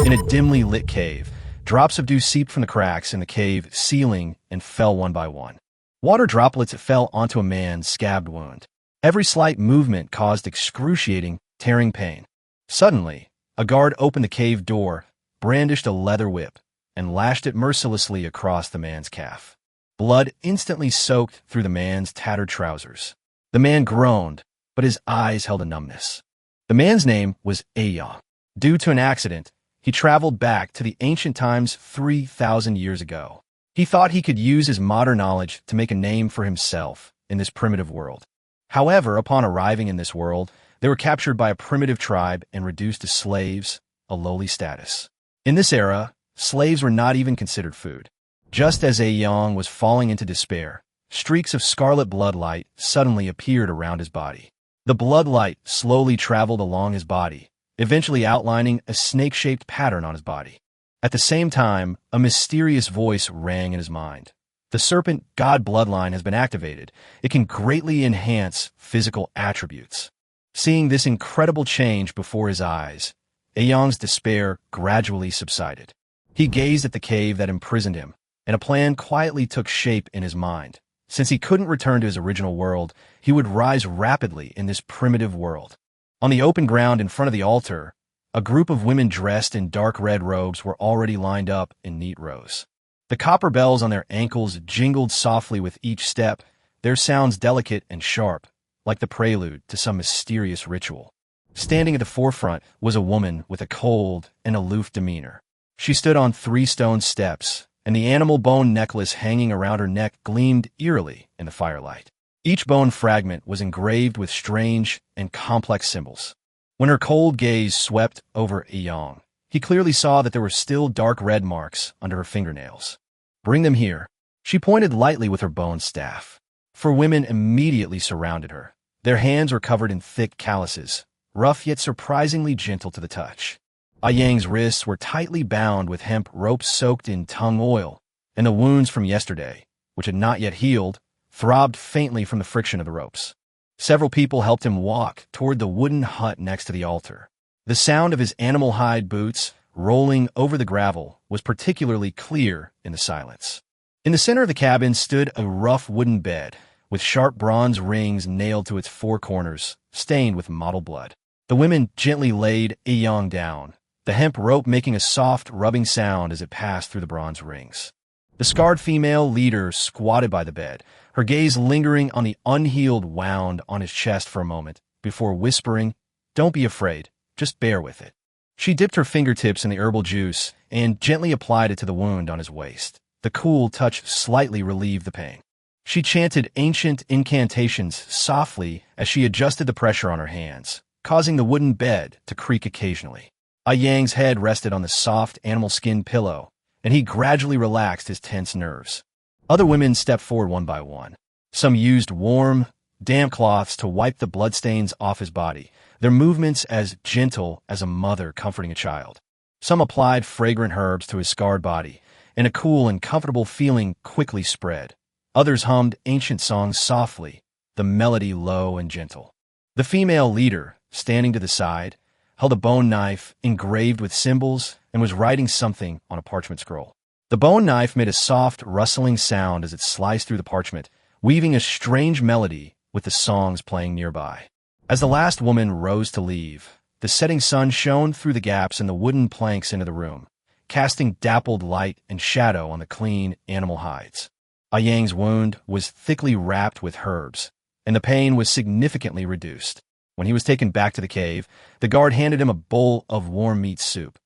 In a dimly lit cave, drops of dew seeped from the cracks in the cave ceiling and fell one by one. Water droplets fell onto a man's scabbed wound. Every slight movement caused excruciating, tearing pain. Suddenly, a guard opened the cave door, brandished a leather whip, and lashed it mercilessly across the man's calf. Blood instantly soaked through the man's tattered trousers. The man groaned, but his eyes held a numbness. The man's name was Aaya. Due to an accident, he traveled back to the ancient times 3,000 years ago. He thought he could use his modern knowledge to make a name for himself in this primitive world. However, upon arriving in this world, they were captured by a primitive tribe and reduced to slaves, a lowly status. In this era, slaves were not even considered food. Just as Aaya was falling into despair, streaks of scarlet bloodlight suddenly appeared around his body. The bloodlight slowly traveled along his body, eventually outlining a snake-shaped pattern on his body. At the same time, a mysterious voice rang in his mind. The serpent god bloodline has been activated. It can greatly enhance physical attributes. Seeing this incredible change before his eyes, Aaya's despair gradually subsided. He gazed at the cave that imprisoned him, and a plan quietly took shape in his mind. Since he couldn't return to his original world, he would rise rapidly in this primitive world. On the open ground in front of the altar, a group of women dressed in dark red robes were already lined up in neat rows. The copper bells on their ankles jingled softly with each step, their sounds delicate and sharp, like the prelude to some mysterious ritual. Standing at the forefront was a woman with a cold and aloof demeanor. She stood on 3 stone steps, and the animal bone necklace hanging around her neck gleamed eerily in the firelight. Each bone fragment was engraved with strange and complex symbols. When her cold gaze swept over Aaya, he clearly saw that there were still dark red marks under her fingernails. "Bring them here." She pointed lightly with her bone staff. 4 women immediately surrounded her. Their hands were covered in thick calluses, rough yet surprisingly gentle to the touch. Aaya's wrists were tightly bound with hemp ropes soaked in tung oil, and the wounds from yesterday, which had not yet healed, throbbed faintly from the friction of the ropes. Several people helped him walk toward the wooden hut next to the altar. The sound of his animal hide boots rolling over the gravel was particularly clear in the silence. In the center of the cabin stood a rough wooden bed, with sharp bronze rings nailed to its 4 corners, stained with mottled blood. The women gently laid Aaya down, the hemp rope making a soft, rubbing sound as it passed through the bronze rings. The scarred female leader squatted by the bed, her gaze lingering on the unhealed wound on his chest for a moment, before whispering, "Don't be afraid, just bear with it." She dipped her fingertips in the herbal juice and gently applied it to the wound on his waist. The cool touch slightly relieved the pain. She chanted ancient incantations softly as she adjusted the pressure on her hands, causing the wooden bed to creak occasionally. Aaya's head rested on the soft animal skin pillow, and he gradually relaxed his tense nerves. Other women stepped forward one by one. Some used warm, damp cloths to wipe the bloodstains off his body, their movements as gentle as a mother comforting a child. Some applied fragrant herbs to his scarred body, and a cool and comfortable feeling quickly spread. Others hummed ancient songs softly, the melody low and gentle. The female leader, standing to the side, held a bone knife engraved with symbols and was writing something on a parchment scroll. The bone knife made a soft, rustling sound as it sliced through the parchment, weaving a strange melody with the songs playing nearby. As the last woman rose to leave, the setting sun shone through the gaps in the wooden planks into the room, casting dappled light and shadow on the clean animal hides. Aaya's wound was thickly wrapped with herbs, and the pain was significantly reduced. When he was taken back to the cave, the guard handed him a bowl of warm meat soup.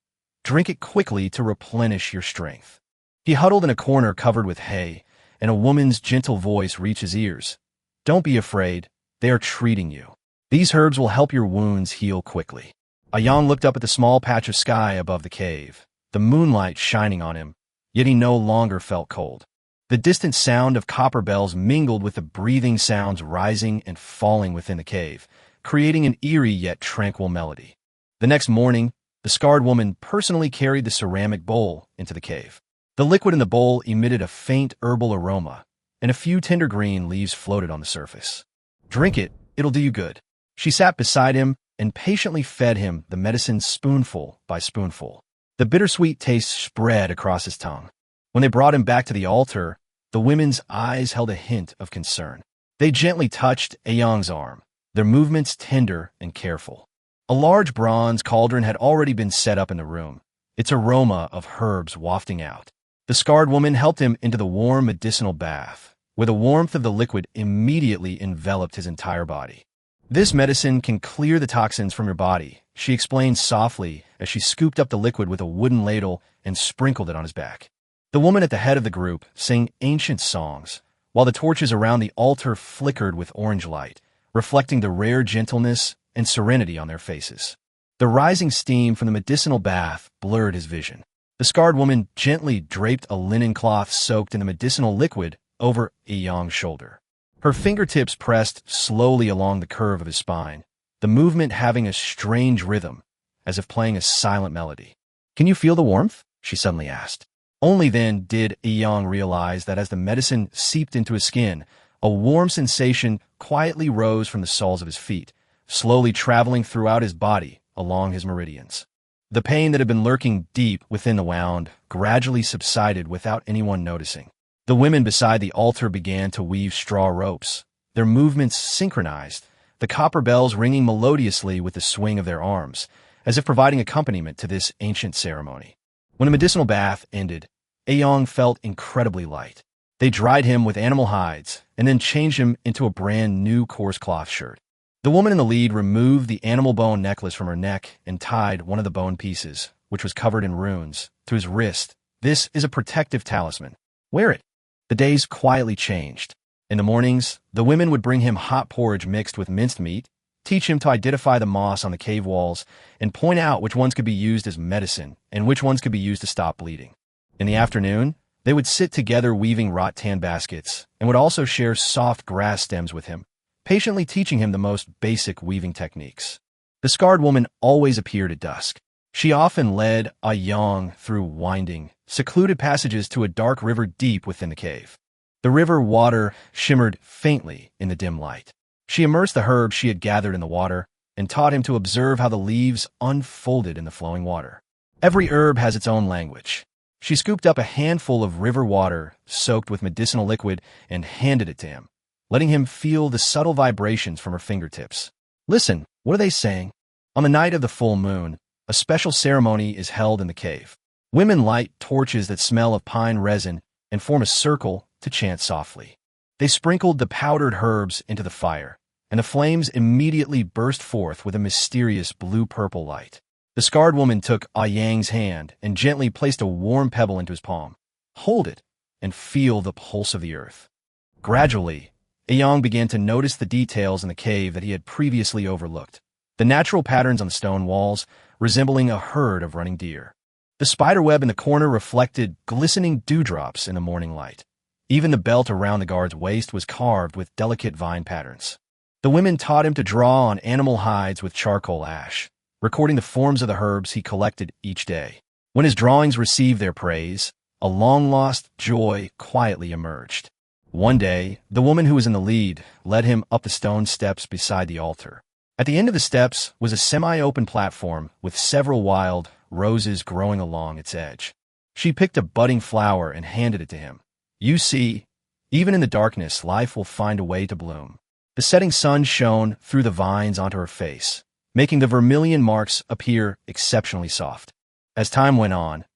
"Drink it quickly to replenish your strength." He huddled in a corner covered with hay, and a woman's gentle voice reached his ears. "Don't be afraid. They are treating you. These herbs will help your wounds heal quickly." Aaya looked up at the small patch of sky above the cave, the moonlight shining on him, yet he no longer felt cold. The distant sound of copper bells mingled with the breathing sounds rising and falling within the cave, creating an eerie yet tranquil melody. The next morning, the scarred woman personally carried the ceramic bowl into the cave. The liquid in the bowl emitted a faint herbal aroma, and a few tender green leaves floated on the surface. "Drink it, it'll do you good." She sat beside him and patiently fed him the medicine spoonful by spoonful. The bittersweet taste spread across his tongue. When they brought him back to the altar, the women's eyes held a hint of concern. They gently touched Aayang's arm, their movements tender and careful. A large bronze cauldron had already been set up in the room, its aroma of herbs wafting out. The scarred woman helped him into the warm medicinal bath, where the warmth of the liquid immediately enveloped his entire body. This medicine can clear the toxins from your body, she explained softly as she scooped up the liquid with a wooden ladle and sprinkled it on his back. The woman at the head of the group sang ancient songs, while the torches around the altar flickered with orange light, reflecting the rare gentleness and serenity on their faces. The rising steam from the medicinal bath blurred his vision. The scarred woman gently draped a linen cloth soaked in the medicinal liquid over Aayang's shoulder. Her fingertips pressed slowly along the curve of his spine, the movement having a strange rhythm, as if playing a silent melody. "Can you feel the warmth?" she suddenly asked. Only then did Aayang realize that as the medicine seeped into his skin, a warm sensation quietly rose from the soles of his feet, slowly traveling throughout his body along his meridians. The pain that had been lurking deep within the wound gradually subsided without anyone noticing. The women beside the altar began to weave straw ropes, their movements synchronized, the copper bells ringing melodiously with the swing of their arms, as if providing accompaniment to this ancient ceremony. When the medicinal bath ended, Aayang felt incredibly light. They dried him with animal hides and then changed him into a brand new coarse cloth shirt. The woman in the lead removed the animal bone necklace from her neck and tied one of the bone pieces, which was covered in runes, to his wrist. "This is a protective talisman. Wear it." The days quietly changed. In the mornings, the women would bring him hot porridge mixed with minced meat, teach him to identify the moss on the cave walls, and point out which ones could be used as medicine and which ones could be used to stop bleeding. In the afternoon, they would sit together weaving rattan baskets and would also share soft grass stems with him, patiently teaching him the most basic weaving techniques. The scarred woman always appeared at dusk. She often led Aayang through winding, secluded passages to a dark river deep within the cave. The river water shimmered faintly in the dim light. She immersed the herbs she had gathered in the water and taught him to observe how the leaves unfolded in the flowing water. Every herb has its own language. She scooped up a handful of river water soaked with medicinal liquid and handed it to him, letting him feel the subtle vibrations from her fingertips. "Listen, what are they saying?" On the night of the full moon, a special ceremony is held in the cave. Women light torches that smell of pine resin and form a circle to chant softly. They sprinkled the powdered herbs into the fire, and the flames immediately burst forth with a mysterious blue-purple light. The scarred woman took Aayang's hand and gently placed a warm pebble into his palm. "Hold it and feel the pulse of the earth." Gradually, Aayang began to notice the details in the cave that he had previously overlooked. The natural patterns on the stone walls, resembling a herd of running deer. The spiderweb in the corner reflected glistening dewdrops in the morning light. Even the belt around the guard's waist was carved with delicate vine patterns. The women taught him to draw on animal hides with charcoal ash, recording the forms of the herbs he collected each day. When his drawings received their praise, a long-lost joy quietly emerged. One day, the woman who was in the lead led him up the stone steps beside the altar. At the end of the steps was a semi-open platform with several wild roses growing along its edge. She picked a budding flower and handed it to him. "You see, even in the darkness, life will find a way to bloom." The setting sun shone through the vines onto her face, making the vermilion marks appear exceptionally soft. As time went on,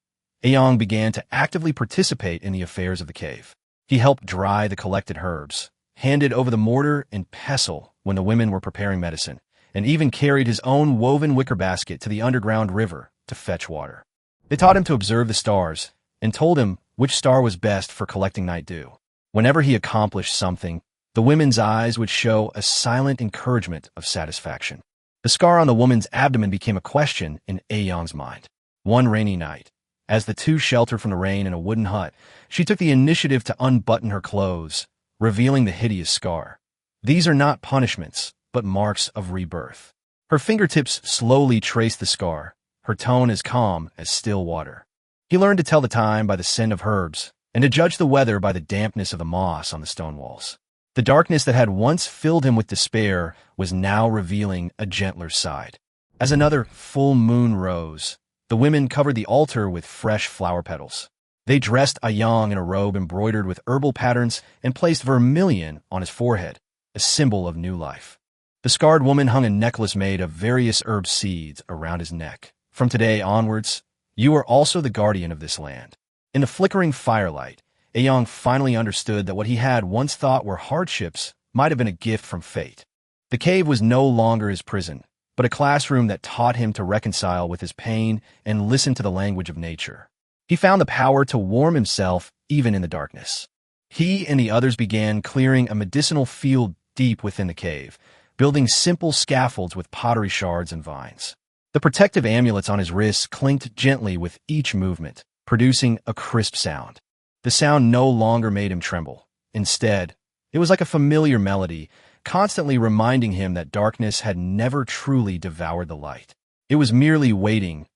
Aayang began to actively participate in the affairs of the cave. He helped dry the collected herbs, handed over the mortar and pestle when the women were preparing medicine, and even carried his own woven wicker basket to the underground river to fetch water. They taught him to observe the stars and told him which star was best for collecting night dew. Whenever he accomplished something, the women's eyes would show a silent encouragement of satisfaction. The scar on the woman's abdomen became a question in Aayang's mind. One rainy night, as the two sheltered from the rain in a wooden hut, she took the initiative to unbutton her clothes, revealing the hideous scar. These are not punishments, but marks of rebirth. Her fingertips slowly traced the scar, her tone as calm as still water. He learned to tell the time by the scent of herbs, and to judge the weather by the dampness of the moss on the stone walls. The darkness that had once filled him with despair was now revealing a gentler side. As another full moon rose, The women covered the altar with fresh flower petals. They dressed Aaya in a robe embroidered with herbal patterns and placed vermilion on his forehead, a symbol of new life. The scarred woman hung a necklace made of various herb seeds around his neck. From today onwards, you are also the guardian of this land. In the flickering firelight, Aaya finally understood that what he had once thought were hardships might have been a gift from fate. The cave was no longer his prison, but a classroom that taught him to reconcile with his pain and listen to the language of nature. He found the power to warm himself even in the darkness. He and the others began clearing a medicinal field deep within the cave, building simple scaffolds with pottery shards and vines. The protective amulets on his wrists clinked gently with each movement, producing a crisp sound. The sound no longer made him tremble. Instead, it was like a familiar melody, constantly reminding him that darkness had never truly devoured the light. It was merely waiting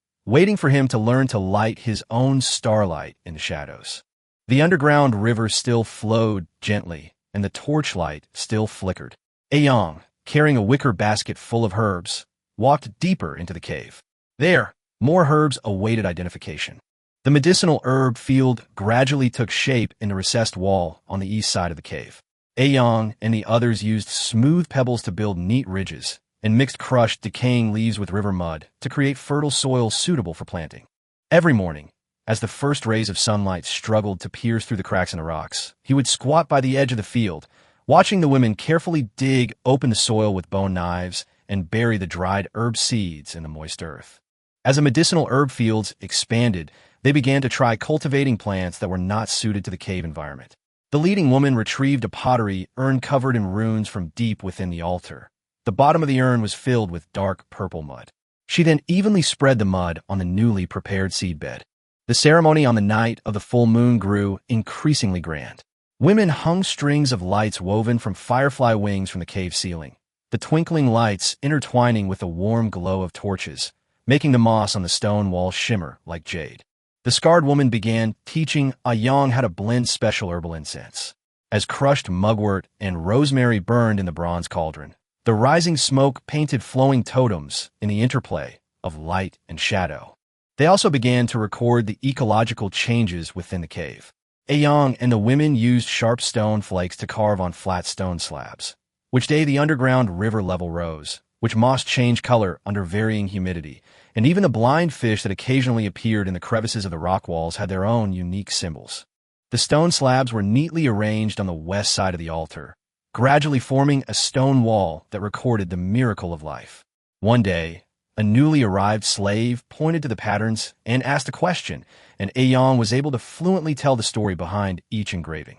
for him to learn to light his own starlight in the shadows. The underground river still flowed gently, and the torchlight still flickered. Aaya, carrying a wicker basket full of herbs, walked deeper into the cave. There, more herbs awaited identification. The medicinal herb field gradually took shape in the recessed wall on the east side of the cave. Aaya and the others used smooth pebbles to build neat ridges and mixed crushed, decaying leaves with river mud to create fertile soil suitable for planting. Every morning, as the first rays of sunlight struggled to pierce through the cracks in the rocks, he would squat by the edge of the field, watching the women carefully dig open the soil with bone knives and bury the dried herb seeds in the moist earth. As the medicinal herb fields expanded, they began to try cultivating plants that were not suited to the cave environment. The leading woman retrieved a pottery urn covered in runes from deep within the altar. The bottom of the urn was filled with dark purple mud. She then evenly spread the mud on the newly prepared seedbed. The ceremony on the night of the full moon grew increasingly grand. Women hung strings of lights woven from firefly wings from the cave ceiling, the twinkling lights intertwining with the warm glow of torches, making the moss on the stone wall shimmer like jade. The scarred woman began teaching Aaya how to blend special herbal incense. As crushed mugwort and rosemary burned in the bronze cauldron, the rising smoke painted flowing totems in the interplay of light and shadow. They also began to record the ecological changes within the cave. Aaya and the women used sharp stone flakes to carve on flat stone slabs. Which day the underground river level rose, which moss changed color under varying humidity, and even the blind fish that occasionally appeared in the crevices of the rock walls had their own unique symbols. The stone slabs were neatly arranged on the west side of the altar, gradually forming a stone wall that recorded the miracle of life. One day, a newly arrived slave pointed to the patterns and asked a question, and Aaya was able to fluently tell the story behind each engraving.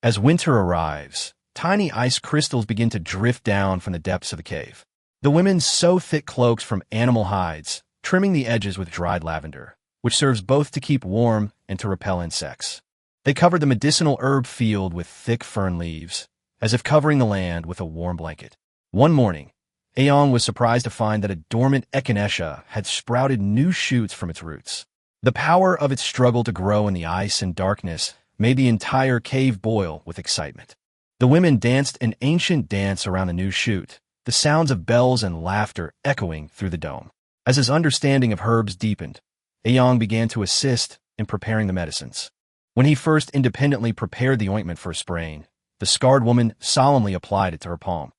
As winter arrives, tiny ice crystals begin to drift down from the depths of the cave. The women sew thick cloaks from animal hides, trimming the edges with dried lavender, which serves both to keep warm and to repel insects. They covered the medicinal herb field with thick fern leaves, as if covering the land with a warm blanket. One morning, Aaya was surprised to find that a dormant echinacea had sprouted new shoots from its roots. The power of its struggle to grow in the ice and darkness made the entire cave boil with excitement. The women danced an ancient dance around the new shoot, the sounds of bells and laughter echoing through the dome. As his understanding of herbs deepened, Aaya began to assist in preparing the medicines. When he first independently prepared the ointment for a sprain, the scarred woman solemnly applied it to her palm.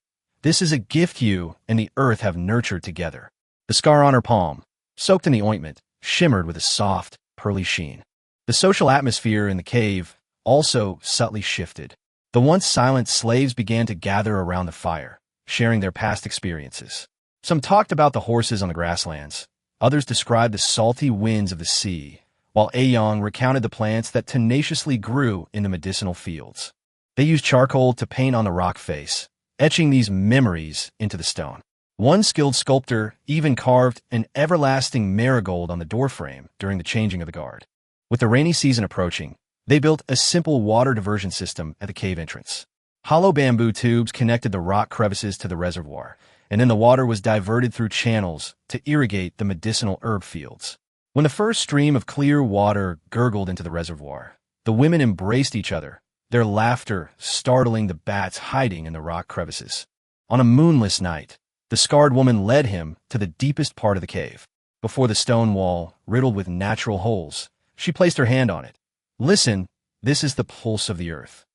This is a gift you and the earth have nurtured together. The scar on her palm, soaked in the ointment, shimmered with a soft, pearly sheen. The social atmosphere in the cave also subtly shifted. The once silent slaves began to gather around the fire, sharing their past experiences. Some talked about the horses on the grasslands. Others described the salty winds of the sea, while Aaya recounted the plants that tenaciously grew in the medicinal fields. They used charcoal to paint on the rock face, etching these memories into the stone. One skilled sculptor even carved an everlasting marigold on the doorframe during the changing of the guard. With the rainy season approaching, they built a simple water diversion system at the cave entrance. Hollow bamboo tubes connected the rock crevices to the reservoir, and then the water was diverted through channels to irrigate the medicinal herb fields. When the first stream of clear water gurgled into the reservoir, the women embraced each other, their laughter startling the bats hiding in the rock crevices. On a moonless night, the scarred woman led him to the deepest part of the cave. Before the stone wall, riddled with natural holes, she placed her hand on it. Listen, this is the pulse of the earth.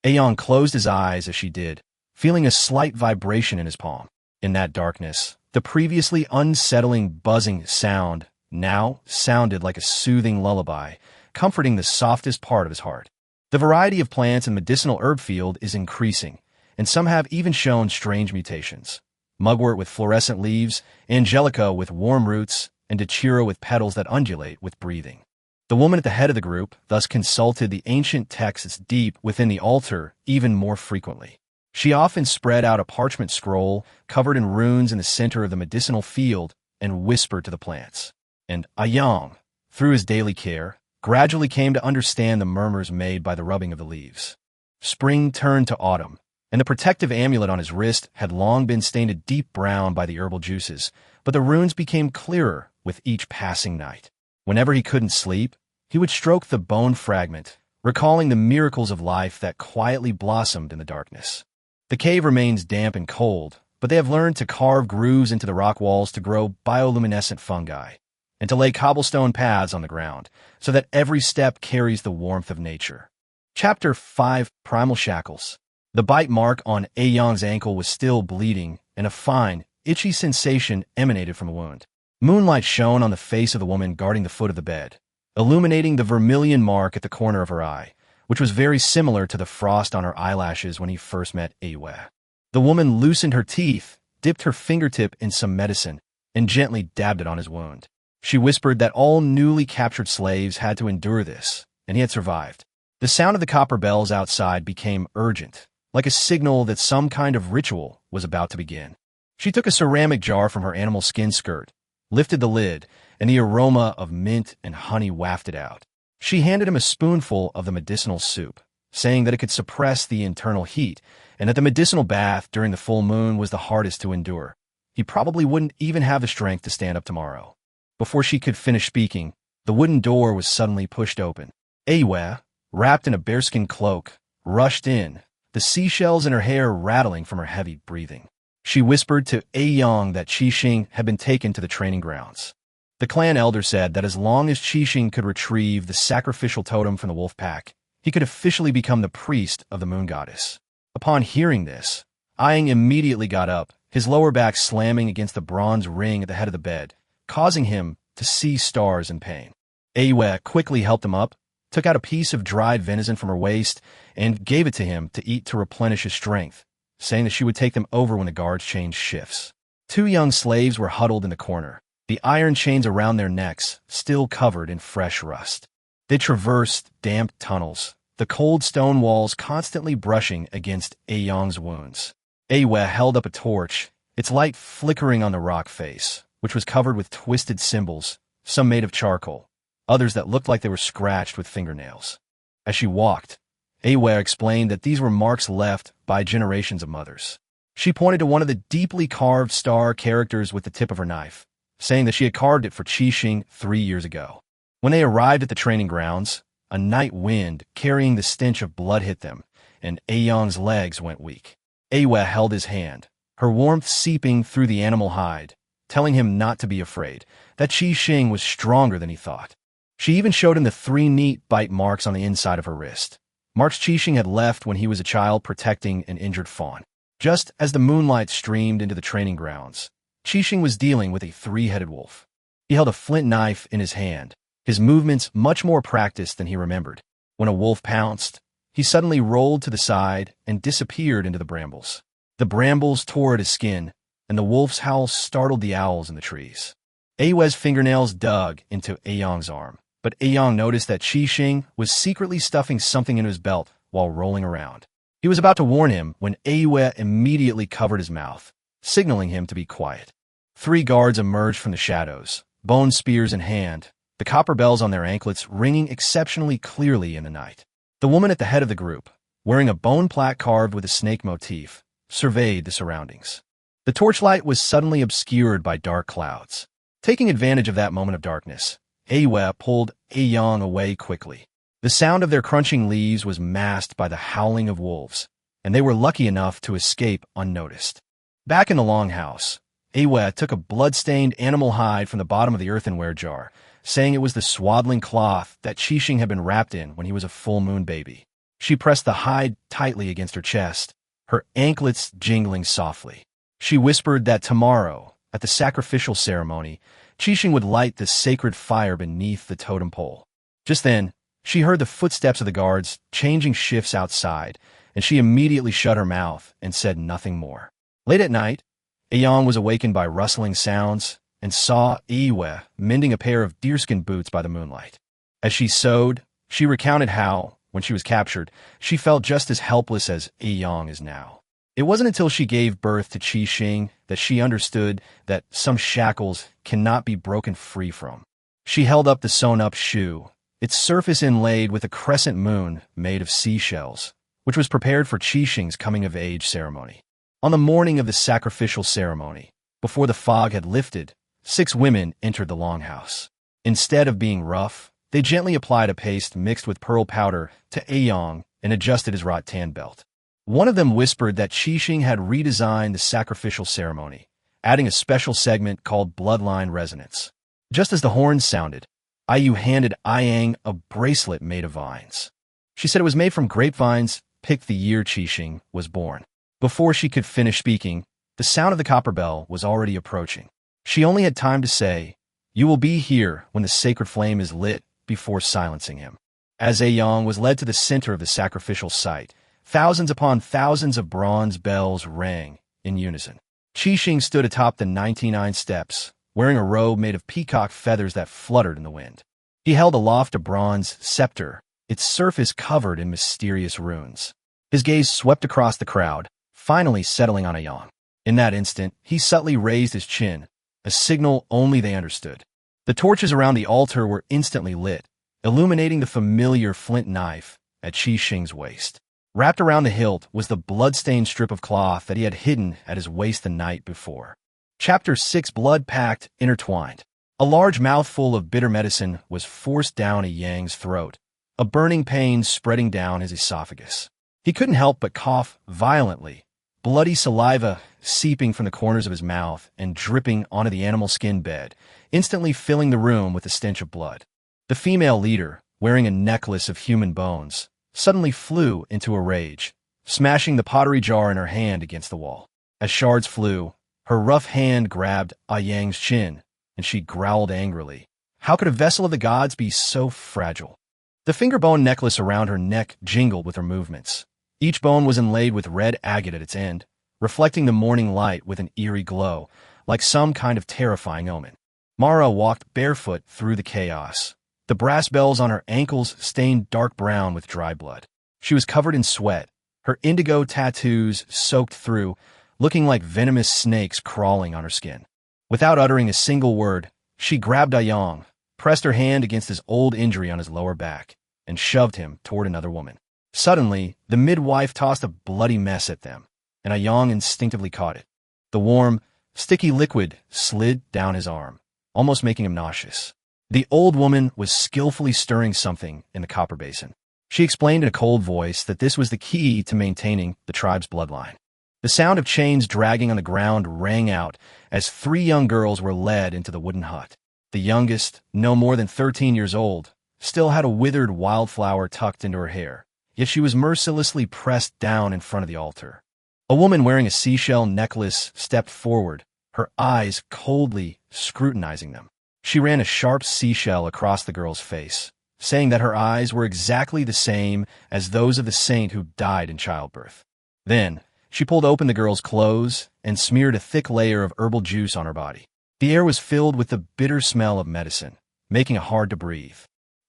Aeon closed his eyes as she did, feeling a slight vibration in his palm. In that darkness, the previously unsettling buzzing sound now sounded like a soothing lullaby, comforting the softest part of his heart. The variety of plants in the medicinal herb field is increasing, and some have even shown strange mutations. Mugwort with fluorescent leaves, angelica with warm roots, and datura with petals that undulate with breathing. The woman at the head of the group thus consulted the ancient texts deep within the altar even more frequently. She often spread out a parchment scroll covered in runes in the center of the medicinal field and whispered to the plants. And Aaya, through his daily care, gradually came to understand the murmurs made by the rubbing of the leaves. Spring turned to autumn, and the protective amulet on his wrist had long been stained a deep brown by the herbal juices, but the runes became clearer with each passing night. Whenever he couldn't sleep, he would stroke the bone fragment, recalling the miracles of life that quietly blossomed in the darkness. The cave remains damp and cold, but they have learned to carve grooves into the rock walls to grow bioluminescent fungi, and to lay cobblestone paths on the ground, so that every step carries the warmth of nature. Chapter 5: Primal Shackles. The bite mark on Aeon's ankle was still bleeding, and a fine, itchy sensation emanated from the wound. Moonlight shone on the face of the woman guarding the foot of the bed, illuminating the vermilion mark at the corner of her eye, which was very similar to the frost on her eyelashes when he first met Aaya. The woman loosened her teeth, dipped her fingertip in some medicine, and gently dabbed it on his wound. She whispered that all newly captured slaves had to endure this, and he had survived. The sound of the copper bells outside became urgent, like a signal that some kind of ritual was about to begin. She took a ceramic jar from her animal skin skirt, lifted the lid, and the aroma of mint and honey wafted out. She handed him a spoonful of the medicinal soup, saying that it could suppress the internal heat, and that the medicinal bath during the full moon was the hardest to endure. He probably wouldn't even have the strength to stand up tomorrow. Before she could finish speaking, the wooden door was suddenly pushed open. Aaya, wrapped in a bearskin cloak, rushed in, the seashells in her hair rattling from her heavy breathing. She whispered to Aaya that Qixing had been taken to the training grounds. The clan elder said that as long as Qixing could retrieve the sacrificial totem from the wolf pack, he could officially become the priest of the moon goddess. Upon hearing this, Aaya immediately got up, his lower back slamming against the bronze ring at the head of the bed, causing him to see stars in pain. Aaya quickly helped him up, took out a piece of dried venison from her waist, and gave it to him to eat to replenish his strength, saying that she would take them over when the guards changed shifts. 2 young slaves were huddled in the corner, the iron chains around their necks still covered in fresh rust. They traversed damp tunnels, the cold stone walls constantly brushing against Aeon's wounds. Aaya held up a torch, its light flickering on the rock face, which was covered with twisted symbols, some made of charcoal, others that looked like they were scratched with fingernails. As she walked, Aaya explained that these were marks left by generations of mothers. She pointed to one of the deeply carved star characters with the tip of her knife, saying that she had carved it for Qixing 3 years ago. When they arrived at the training grounds, a night wind carrying the stench of blood hit them, and Aeon's legs went weak. Aaya held his hand, her warmth seeping through the animal hide, telling him not to be afraid, that Qixing was stronger than he thought. She even showed him the 3 neat bite marks on the inside of her wrist, marks Qixing had left when he was a child protecting an injured fawn. Just as the moonlight streamed into the training grounds, Qixing was dealing with a 3-headed wolf. He held a flint knife in his hand, his movements much more practiced than he remembered. When a wolf pounced, he suddenly rolled to the side and disappeared into the brambles. The brambles tore at his skin, and the wolf's howl startled the owls in the trees. Aaya's fingernails dug into Aeon's arm, but Aaya noticed that Qixing was secretly stuffing something into his belt while rolling around. He was about to warn him when Aaya immediately covered his mouth, signaling him to be quiet. 3 guards emerged from the shadows, bone spears in hand, the copper bells on their anklets ringing exceptionally clearly in the night. The woman at the head of the group, wearing a bone plaque carved with a snake motif, surveyed the surroundings. The torchlight was suddenly obscured by dark clouds. Taking advantage of that moment of darkness, Aaya pulled Aaya away quickly. The sound of their crunching leaves was masked by the howling of wolves, and they were lucky enough to escape unnoticed. Back in the longhouse, Aaya took a blood-stained animal hide from the bottom of the earthenware jar, saying it was the swaddling cloth that Qixing had been wrapped in when he was a full moon baby. She pressed the hide tightly against her chest, her anklets jingling softly. She whispered that tomorrow, at the sacrificial ceremony, Qixing would light the sacred fire beneath the totem pole. Just then, she heard the footsteps of the guards changing shifts outside, and she immediately shut her mouth and said nothing more. Late at night, Aaya was awakened by rustling sounds and saw Aaya mending a pair of deerskin boots by the moonlight. As she sewed, she recounted how, when she was captured, she felt just as helpless as Aaya is now. It wasn't until she gave birth to Qixing that she understood that some shackles cannot be broken free from. She held up the sewn-up shoe, its surface inlaid with a crescent moon made of seashells, which was prepared for Qixing's coming-of-age ceremony. On the morning of the sacrificial ceremony, before the fog had lifted, 6 women entered the longhouse. Instead of being rough, they gently applied a paste mixed with pearl powder to Aaya and adjusted his rattan belt. One of them whispered that Qixing had redesigned the sacrificial ceremony, adding a special segment called Bloodline resonance. Just as the horns sounded, Aaya handed Aaya a bracelet made of vines. She said it was made from grapevines picked the year Qixing was born. Before she could finish speaking, the sound of the copper bell was already approaching. She only had time to say, "You will be here when the sacred flame is lit," before silencing him. As Aaya was led to the center of the sacrificial site, thousands upon thousands of bronze bells rang in unison. Qixing stood atop the 99 steps, wearing a robe made of peacock feathers that fluttered in the wind. He held aloft a bronze scepter, its surface covered in mysterious runes. His gaze swept across the crowd, finally settling on Aaya. In that instant, he subtly raised his chin, a signal only they understood. The torches around the altar were instantly lit, illuminating the familiar flint knife at Qixing's waist. Wrapped around the hilt was the blood-stained strip of cloth that he had hidden at his waist the night before. Chapter 6: Blood-packed, intertwined. A large mouthful of bitter medicine was forced down Aayang's throat, a burning pain spreading down his esophagus. He couldn't help but cough violently, bloody saliva seeping from the corners of his mouth and dripping onto the animal skin bed, instantly filling the room with the stench of blood. The female leader, wearing a necklace of human bones, suddenly flew into a rage, smashing the pottery jar in her hand against the wall. As shards flew, her rough hand grabbed Aayang's chin, and she growled angrily. How could a vessel of the gods be so fragile? The finger-bone necklace around her neck jingled with her movements. Each bone was inlaid with red agate at its end, reflecting the morning light with an eerie glow, like some kind of terrifying omen. Mara walked barefoot through the chaos. The brass bells on her ankles stained dark brown with dry blood. She was covered in sweat, her indigo tattoos soaked through, looking like venomous snakes crawling on her skin. Without uttering a single word, she grabbed Aaya, pressed her hand against his old injury on his lower back, and shoved him toward another woman. Suddenly, the midwife tossed a bloody mess at them, and Aaya instinctively caught it. The warm, sticky liquid slid down his arm, almost making him nauseous. The old woman was skillfully stirring something in the copper basin. She explained in a cold voice that this was the key to maintaining the tribe's bloodline. The sound of chains dragging on the ground rang out as 3 young girls were led into the wooden hut. The youngest, no more than 13 years old, still had a withered wildflower tucked into her hair, yet she was mercilessly pressed down in front of the altar. A woman wearing a seashell necklace stepped forward, her eyes coldly scrutinizing them. She ran a sharp seashell across the girl's face, saying that her eyes were exactly the same as those of the saint who died in childbirth. Then, she pulled open the girl's clothes and smeared a thick layer of herbal juice on her body. The air was filled with the bitter smell of medicine, making it hard to breathe.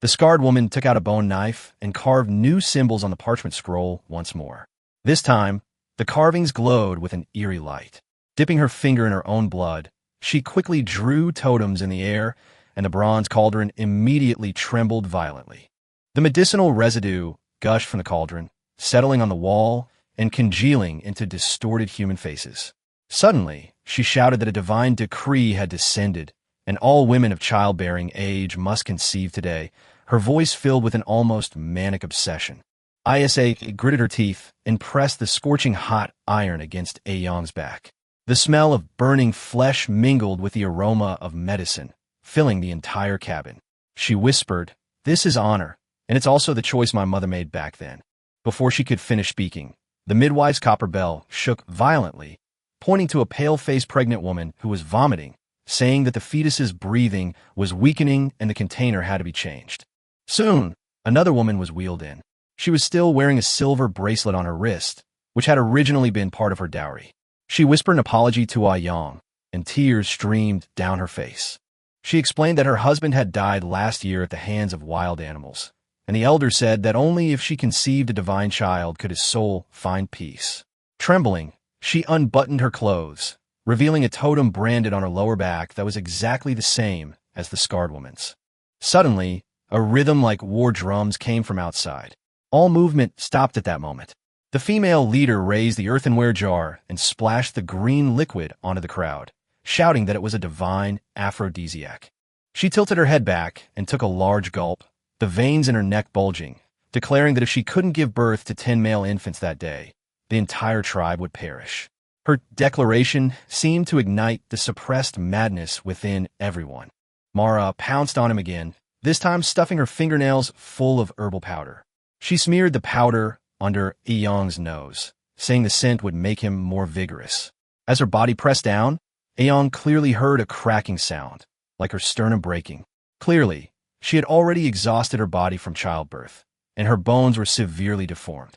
The scarred woman took out a bone knife and carved new symbols on the parchment scroll once more. This time, the carvings glowed with an eerie light. Dipping her finger in her own blood, she quickly drew totems in the air, and the bronze cauldron immediately trembled violently. The medicinal residue gushed from the cauldron, settling on the wall and congealing into distorted human faces. Suddenly, she shouted that a divine decree had descended, and all women of childbearing age must conceive today, her voice filled with an almost manic obsession. Aaya gritted her teeth and pressed the scorching hot iron against Aayang's back. The smell of burning flesh mingled with the aroma of medicine, filling the entire cabin. She whispered, "This is honor, and it's also the choice my mother made back then." Before she could finish speaking, the midwife's copper bell shook violently, pointing to a pale-faced pregnant woman who was vomiting, saying that the fetus's breathing was weakening and the container had to be changed. Soon, another woman was wheeled in. She was still wearing a silver bracelet on her wrist, which had originally been part of her dowry. She whispered an apology to Aaya, and tears streamed down her face. She explained that her husband had died last year at the hands of wild animals, and the elder said that only if she conceived a divine child could his soul find peace. Trembling, she unbuttoned her clothes, revealing a totem branded on her lower back that was exactly the same as the scarred woman's. Suddenly, a rhythm like war drums came from outside. All movement stopped at that moment. The female leader raised the earthenware jar and splashed the green liquid onto the crowd, shouting that it was a divine aphrodisiac. She tilted her head back and took a large gulp, the veins in her neck bulging, declaring that if she couldn't give birth to 10 male infants that day, the entire tribe would perish. Her declaration seemed to ignite the suppressed madness within everyone. Mara pounced on him again, this time stuffing her fingernails full of herbal powder. She smeared the powder under Aayang's nose, saying the scent would make him more vigorous. As her body pressed down, Aayang clearly heard a cracking sound, like her sternum breaking. Clearly, she had already exhausted her body from childbirth, and her bones were severely deformed.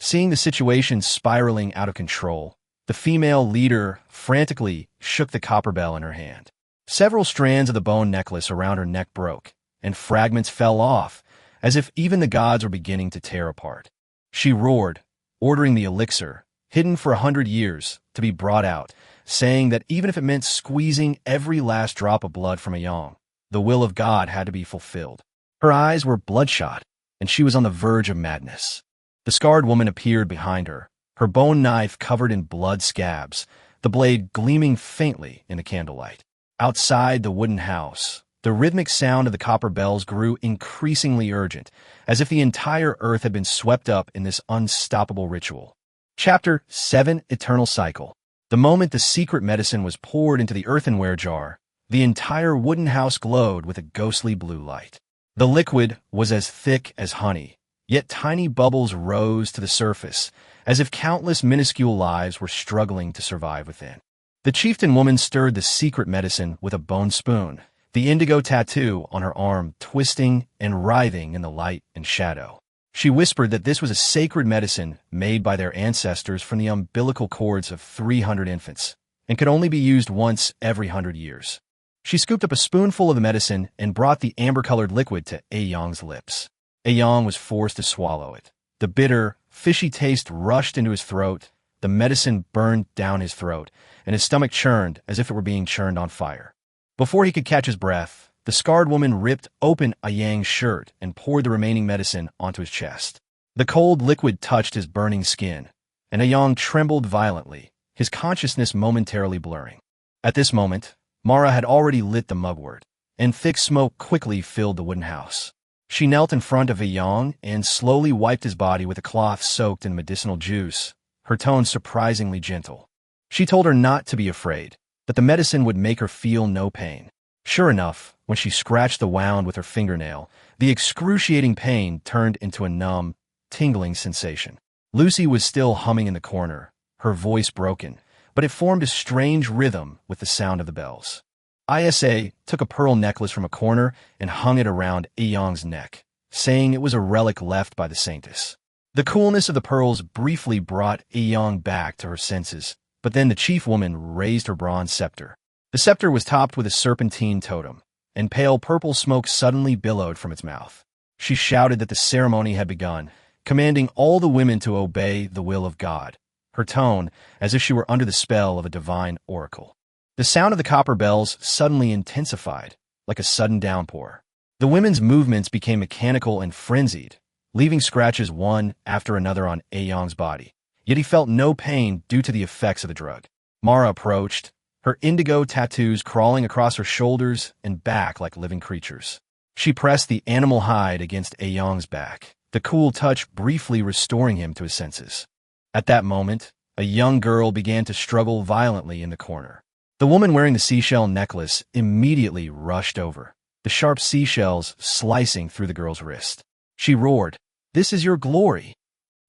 Seeing the situation spiraling out of control, the female leader frantically shook the copper bell in her hand. Several strands of the bone necklace around her neck broke, and fragments fell off, as if even the gods were beginning to tear apart. She roared, ordering the elixir, hidden for 100 years, to be brought out, saying that even if it meant squeezing every last drop of blood from Aaya, the will of God had to be fulfilled. Her eyes were bloodshot, and she was on the verge of madness. The scarred woman appeared behind her, her bone knife covered in blood scabs, the blade gleaming faintly in the candlelight. Outside the wooden house, the rhythmic sound of the copper bells grew increasingly urgent, as if the entire earth had been swept up in this unstoppable ritual. Chapter 7: Eternal Cycle. The moment the secret medicine was poured into the earthenware jar, the entire wooden house glowed with a ghostly blue light. The liquid was as thick as honey, yet tiny bubbles rose to the surface, as if countless minuscule lives were struggling to survive within. The chieftain woman stirred the secret medicine with a bone spoon, the indigo tattoo on her arm twisting and writhing in the light and shadow. She whispered that this was a sacred medicine made by their ancestors from the umbilical cords of 300 infants, and could only be used once every 100 years. She scooped up a spoonful of the medicine and brought the amber-colored liquid to Aayang's lips. Aayang was forced to swallow it. The bitter, fishy taste rushed into his throat, the medicine burned down his throat, and his stomach churned as if it were being churned on fire. Before he could catch his breath, the scarred woman ripped open Aayang's shirt and poured the remaining medicine onto his chest. The cold liquid touched his burning skin, and Aayang trembled violently, his consciousness momentarily blurring. At this moment, Mara had already lit the mugwort, and thick smoke quickly filled the wooden house. She knelt in front of Aayang and slowly wiped his body with a cloth soaked in medicinal juice, her tone surprisingly gentle. She told her not to be afraid, that the medicine would make her feel no pain. Sure enough, when she scratched the wound with her fingernail, the excruciating pain turned into a numb, tingling sensation. Lucy was still humming in the corner, her voice broken, but it formed a strange rhythm with the sound of the bells. Aaya took a pearl necklace from a corner and hung it around Aayang's neck, saying it was a relic left by the saintess. The coolness of the pearls briefly brought Aayang back to her senses, but then the chief woman raised her bronze scepter. The scepter was topped with a serpentine totem, and pale purple smoke suddenly billowed from its mouth. She shouted that the ceremony had begun, commanding all the women to obey the will of God, her tone as if she were under the spell of a divine oracle. The sound of the copper bells suddenly intensified, like a sudden downpour. The women's movements became mechanical and frenzied, leaving scratches one after another on Aayang's body. Yet he felt no pain due to the effects of the drug. Mara approached, her indigo tattoos crawling across her shoulders and back like living creatures. She pressed the animal hide against Aayang's back, the cool touch briefly restoring him to his senses. At that moment, a young girl began to struggle violently in the corner. The woman wearing the seashell necklace immediately rushed over, the sharp seashells slicing through the girl's wrist. She roared, "This is your glory!"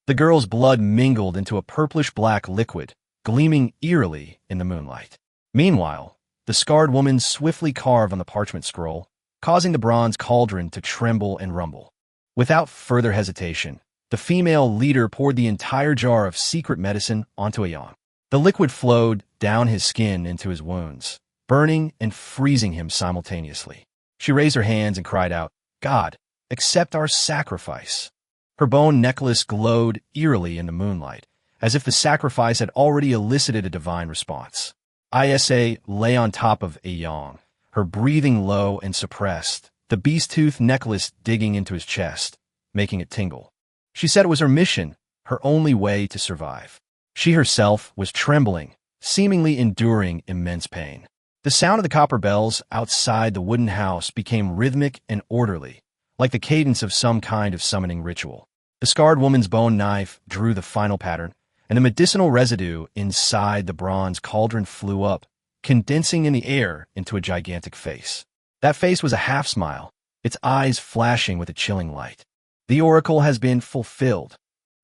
The girl's blood mingled into a purplish-black liquid, gleaming eerily in the moonlight. Meanwhile, the scarred woman swiftly carved on the parchment scroll, causing the bronze cauldron to tremble and rumble. Without further hesitation, the female leader poured the entire jar of secret medicine onto Aaya. The liquid flowed down his skin into his wounds, burning and freezing him simultaneously. She raised her hands and cried out, "God, accept our sacrifice." Her bone necklace glowed eerily in the moonlight, as if the sacrifice had already elicited a divine response. Aaya lay on top of Aaya, her breathing low and suppressed, the beast-tooth necklace digging into his chest, making it tingle. She said it was her mission, her only way to survive. She herself was trembling, seemingly enduring immense pain. The sound of the copper bells outside the wooden house became rhythmic and orderly, like the cadence of some kind of summoning ritual. The scarred woman's bone knife drew the final pattern, and the medicinal residue inside the bronze cauldron flew up, condensing in the air into a gigantic face. That face was a half-smile, its eyes flashing with a chilling light. "The oracle has been fulfilled."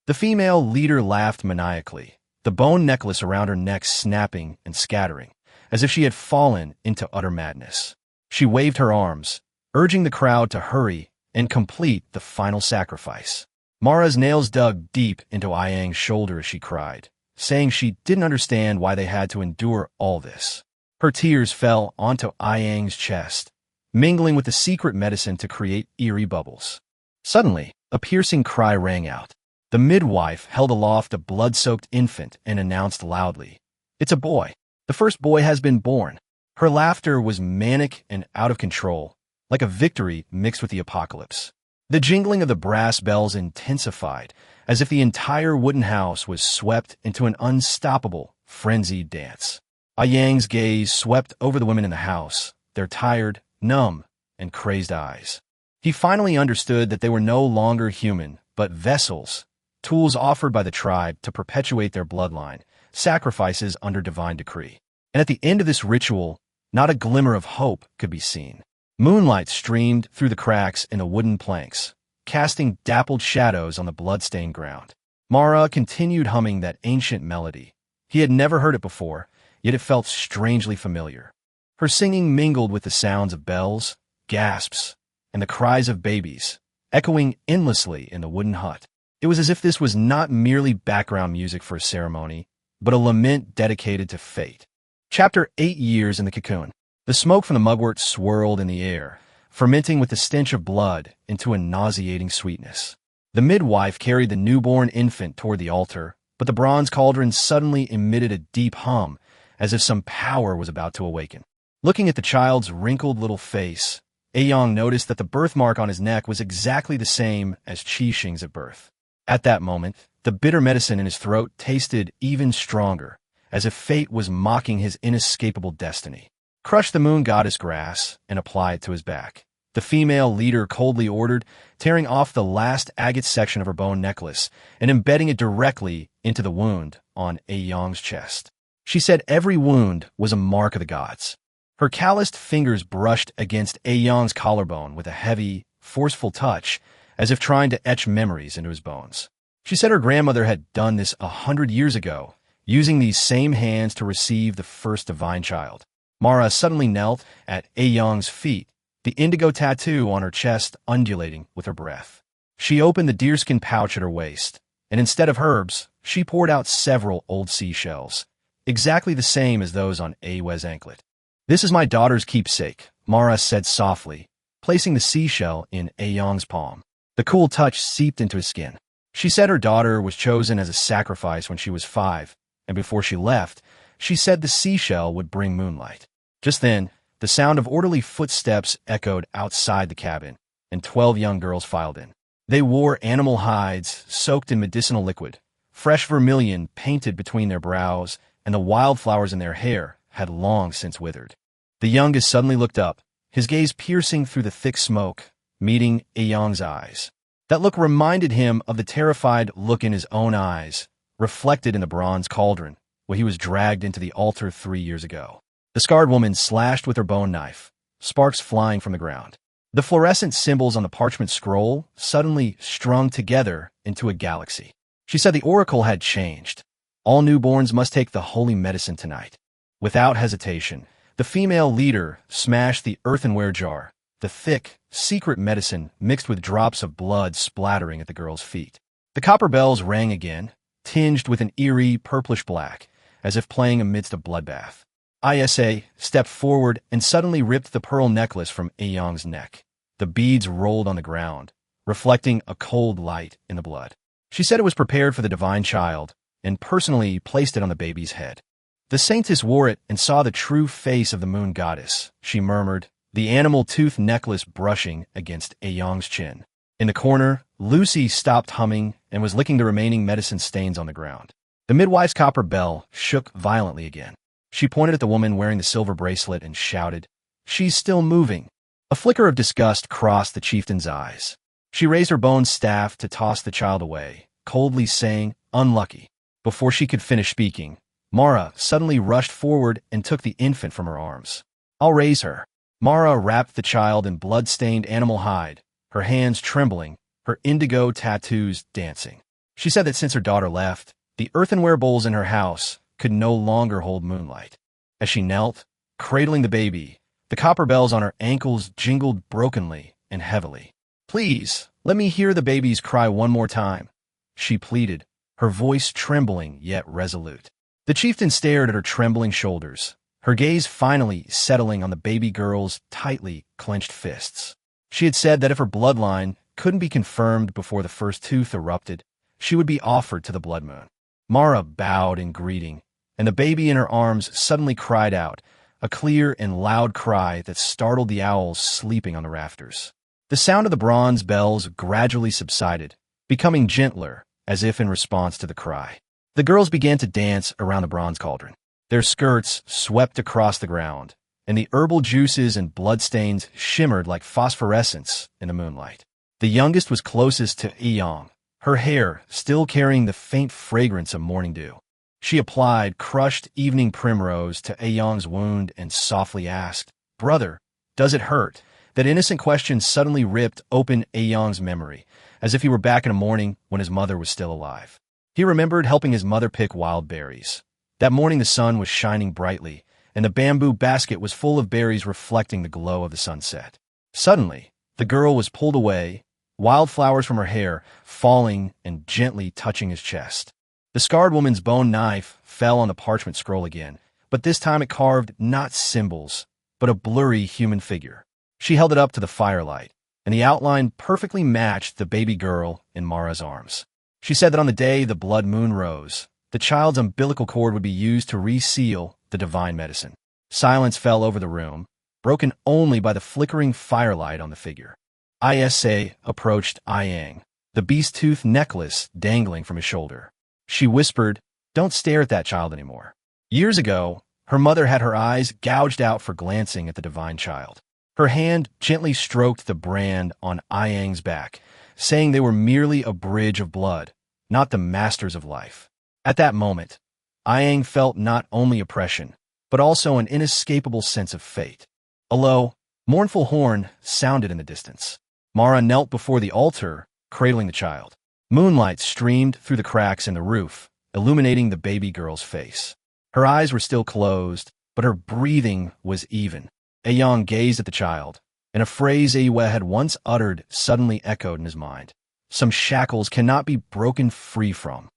The female leader laughed maniacally, the bone necklace around her neck snapping and scattering, as if she had fallen into utter madness. She waved her arms, urging the crowd to hurry and complete the final sacrifice. Mara's nails dug deep into Aya's shoulder as she cried, saying she didn't understand why they had to endure all this. Her tears fell onto Aya's chest, mingling with the secret medicine to create eerie bubbles. Suddenly, a piercing cry rang out. The midwife held aloft a blood-soaked infant and announced loudly, "It's a boy. The first boy has been born." Her laughter was manic and out of control, like a victory mixed with the apocalypse. The jingling of the brass bells intensified, as if the entire wooden house was swept into an unstoppable, frenzied dance. Aya's gaze swept over the women in the house, their tired, numb, and crazed eyes. He finally understood that they were no longer human, but vessels, tools offered by the tribe to perpetuate their bloodline, sacrifices under divine decree. And at the end of this ritual, not a glimmer of hope could be seen. Moonlight streamed through the cracks in the wooden planks, casting dappled shadows on the blood-stained ground. Mara continued humming that ancient melody. He had never heard it before, yet it felt strangely familiar. Her singing mingled with the sounds of bells, gasps, and the cries of babies, echoing endlessly in the wooden hut. It was as if this was not merely background music for a ceremony, but a lament dedicated to fate. Chapter 8 Years in the Cocoon. The smoke from the mugwort swirled in the air, fermenting with the stench of blood into a nauseating sweetness. The midwife carried the newborn infant toward the altar, but the bronze cauldron suddenly emitted a deep hum, as if some power was about to awaken. Looking at the child's wrinkled little face, Aaya noticed that the birthmark on his neck was exactly the same as Qixing's at birth. At that moment, the bitter medicine in his throat tasted even stronger, as if fate was mocking his inescapable destiny. "Crush the moon goddess grass and apply it to his back," the female leader coldly ordered, tearing off the last agate section of her bone necklace and embedding it directly into the wound on Aya's chest. She said every wound was a mark of the gods. Her calloused fingers brushed against Aya's collarbone with a heavy, forceful touch, as if trying to etch memories into his bones. She said her grandmother had done this 100 years ago, using these same hands to receive the first divine child. Mara suddenly knelt at Aya's feet, the indigo tattoo on her chest undulating with her breath. She opened the deerskin pouch at her waist, and instead of herbs, she poured out several old seashells, exactly the same as those on Aya's anklet. "This is my daughter's keepsake," Mara said softly, placing the seashell in Aya's palm. The cool touch seeped into his skin. She said her daughter was chosen as a sacrifice when she was 5, and before she left, she said the seashell would bring moonlight. Just then, the sound of orderly footsteps echoed outside the cabin, and 12 young girls filed in. They wore animal hides soaked in medicinal liquid, fresh vermilion painted between their brows, and the wildflowers in their hair had long since withered. The youngest suddenly looked up, his gaze piercing through the thick smoke, meeting Aya's eyes. That look reminded him of the terrified look in his own eyes reflected in the bronze cauldron, where he was dragged into the altar 3 years ago. The scarred woman slashed with her bone knife, sparks flying from the ground. The fluorescent symbols on the parchment scroll suddenly strung together into a galaxy. She said the oracle had changed. All newborns must take the holy medicine tonight. Without hesitation, the female leader smashed the earthenware jar, the thick, secret medicine mixed with drops of blood splattering at the girl's feet. The copper bells rang again, tinged with an eerie purplish black, as if playing amidst a bloodbath. Aaya stepped forward and suddenly ripped the pearl necklace from Aayang's neck. The beads rolled on the ground, reflecting a cold light in the blood. She said it was prepared for the divine child, and personally placed it on the baby's head. The saintess wore it and saw the true face of the moon goddess, she murmured, the animal tooth necklace brushing against Aayang's chin. In the corner, Lucy stopped humming and was licking the remaining medicine stains on the ground. The midwife's copper bell shook violently again. She pointed at the woman wearing the silver bracelet and shouted, "She's still moving." A flicker of disgust crossed the chieftain's eyes. She raised her bone staff to toss the child away, coldly saying, "Unlucky." Before she could finish speaking, Mara suddenly rushed forward and took the infant from her arms. "I'll raise her." Mara wrapped the child in blood-stained animal hide, her hands trembling, her indigo tattoos dancing. She said that since her daughter left, the earthenware bowls in her house could no longer hold moonlight. As she knelt, cradling the baby, the copper bells on her ankles jingled brokenly and heavily. "Please, let me hear the baby's cry one more time," she pleaded, her voice trembling yet resolute. The chieftain stared at her trembling shoulders, her gaze finally settling on the baby girl's tightly clenched fists. She had said that if her bloodline couldn't be confirmed before the first tooth erupted, she would be offered to the blood moon. Mara bowed in greeting, and the baby in her arms suddenly cried out, a clear and loud cry that startled the owls sleeping on the rafters. The sound of the bronze bells gradually subsided, becoming gentler, as if in response to the cry. The girls began to dance around the bronze cauldron. Their skirts swept across the ground, and the herbal juices and bloodstains shimmered like phosphorescence in the moonlight. The youngest was closest to Aayang, her hair still carrying the faint fragrance of morning dew. She applied crushed evening primrose to Aayang's wound and softly asked, "Brother, does it hurt?" That innocent question suddenly ripped open Aayang's memory, as if he were back in a morning when his mother was still alive. He remembered helping his mother pick wild berries. That morning the sun was shining brightly, and the bamboo basket was full of berries reflecting the glow of the sunset. Suddenly, the girl was pulled away, wildflowers from her hair falling and gently touching his chest. The scarred woman's bone knife fell on the parchment scroll again, but this time it carved not symbols, but a blurry human figure. She held it up to the firelight, and the outline perfectly matched the baby girl in Mara's arms. She said that on the day the blood moon rose, the child's umbilical cord would be used to reseal the divine medicine. Silence fell over the room, broken only by the flickering firelight on the figure. Aaya approached Aayang, the beast-tooth necklace dangling from his shoulder. She whispered, "Don't stare at that child anymore." Years ago, her mother had her eyes gouged out for glancing at the divine child. Her hand gently stroked the brand on Aayang's back, saying they were merely a bridge of blood, not the masters of life. At that moment, Aayang felt not only oppression, but also an inescapable sense of fate. A low, mournful horn sounded in the distance. Mara knelt before the altar, cradling the child. Moonlight streamed through the cracks in the roof, illuminating the baby girl's face. Her eyes were still closed, but her breathing was even. Aayang gazed at the child, and a phrase Aaya had once uttered suddenly echoed in his mind. Some shackles cannot be broken free from.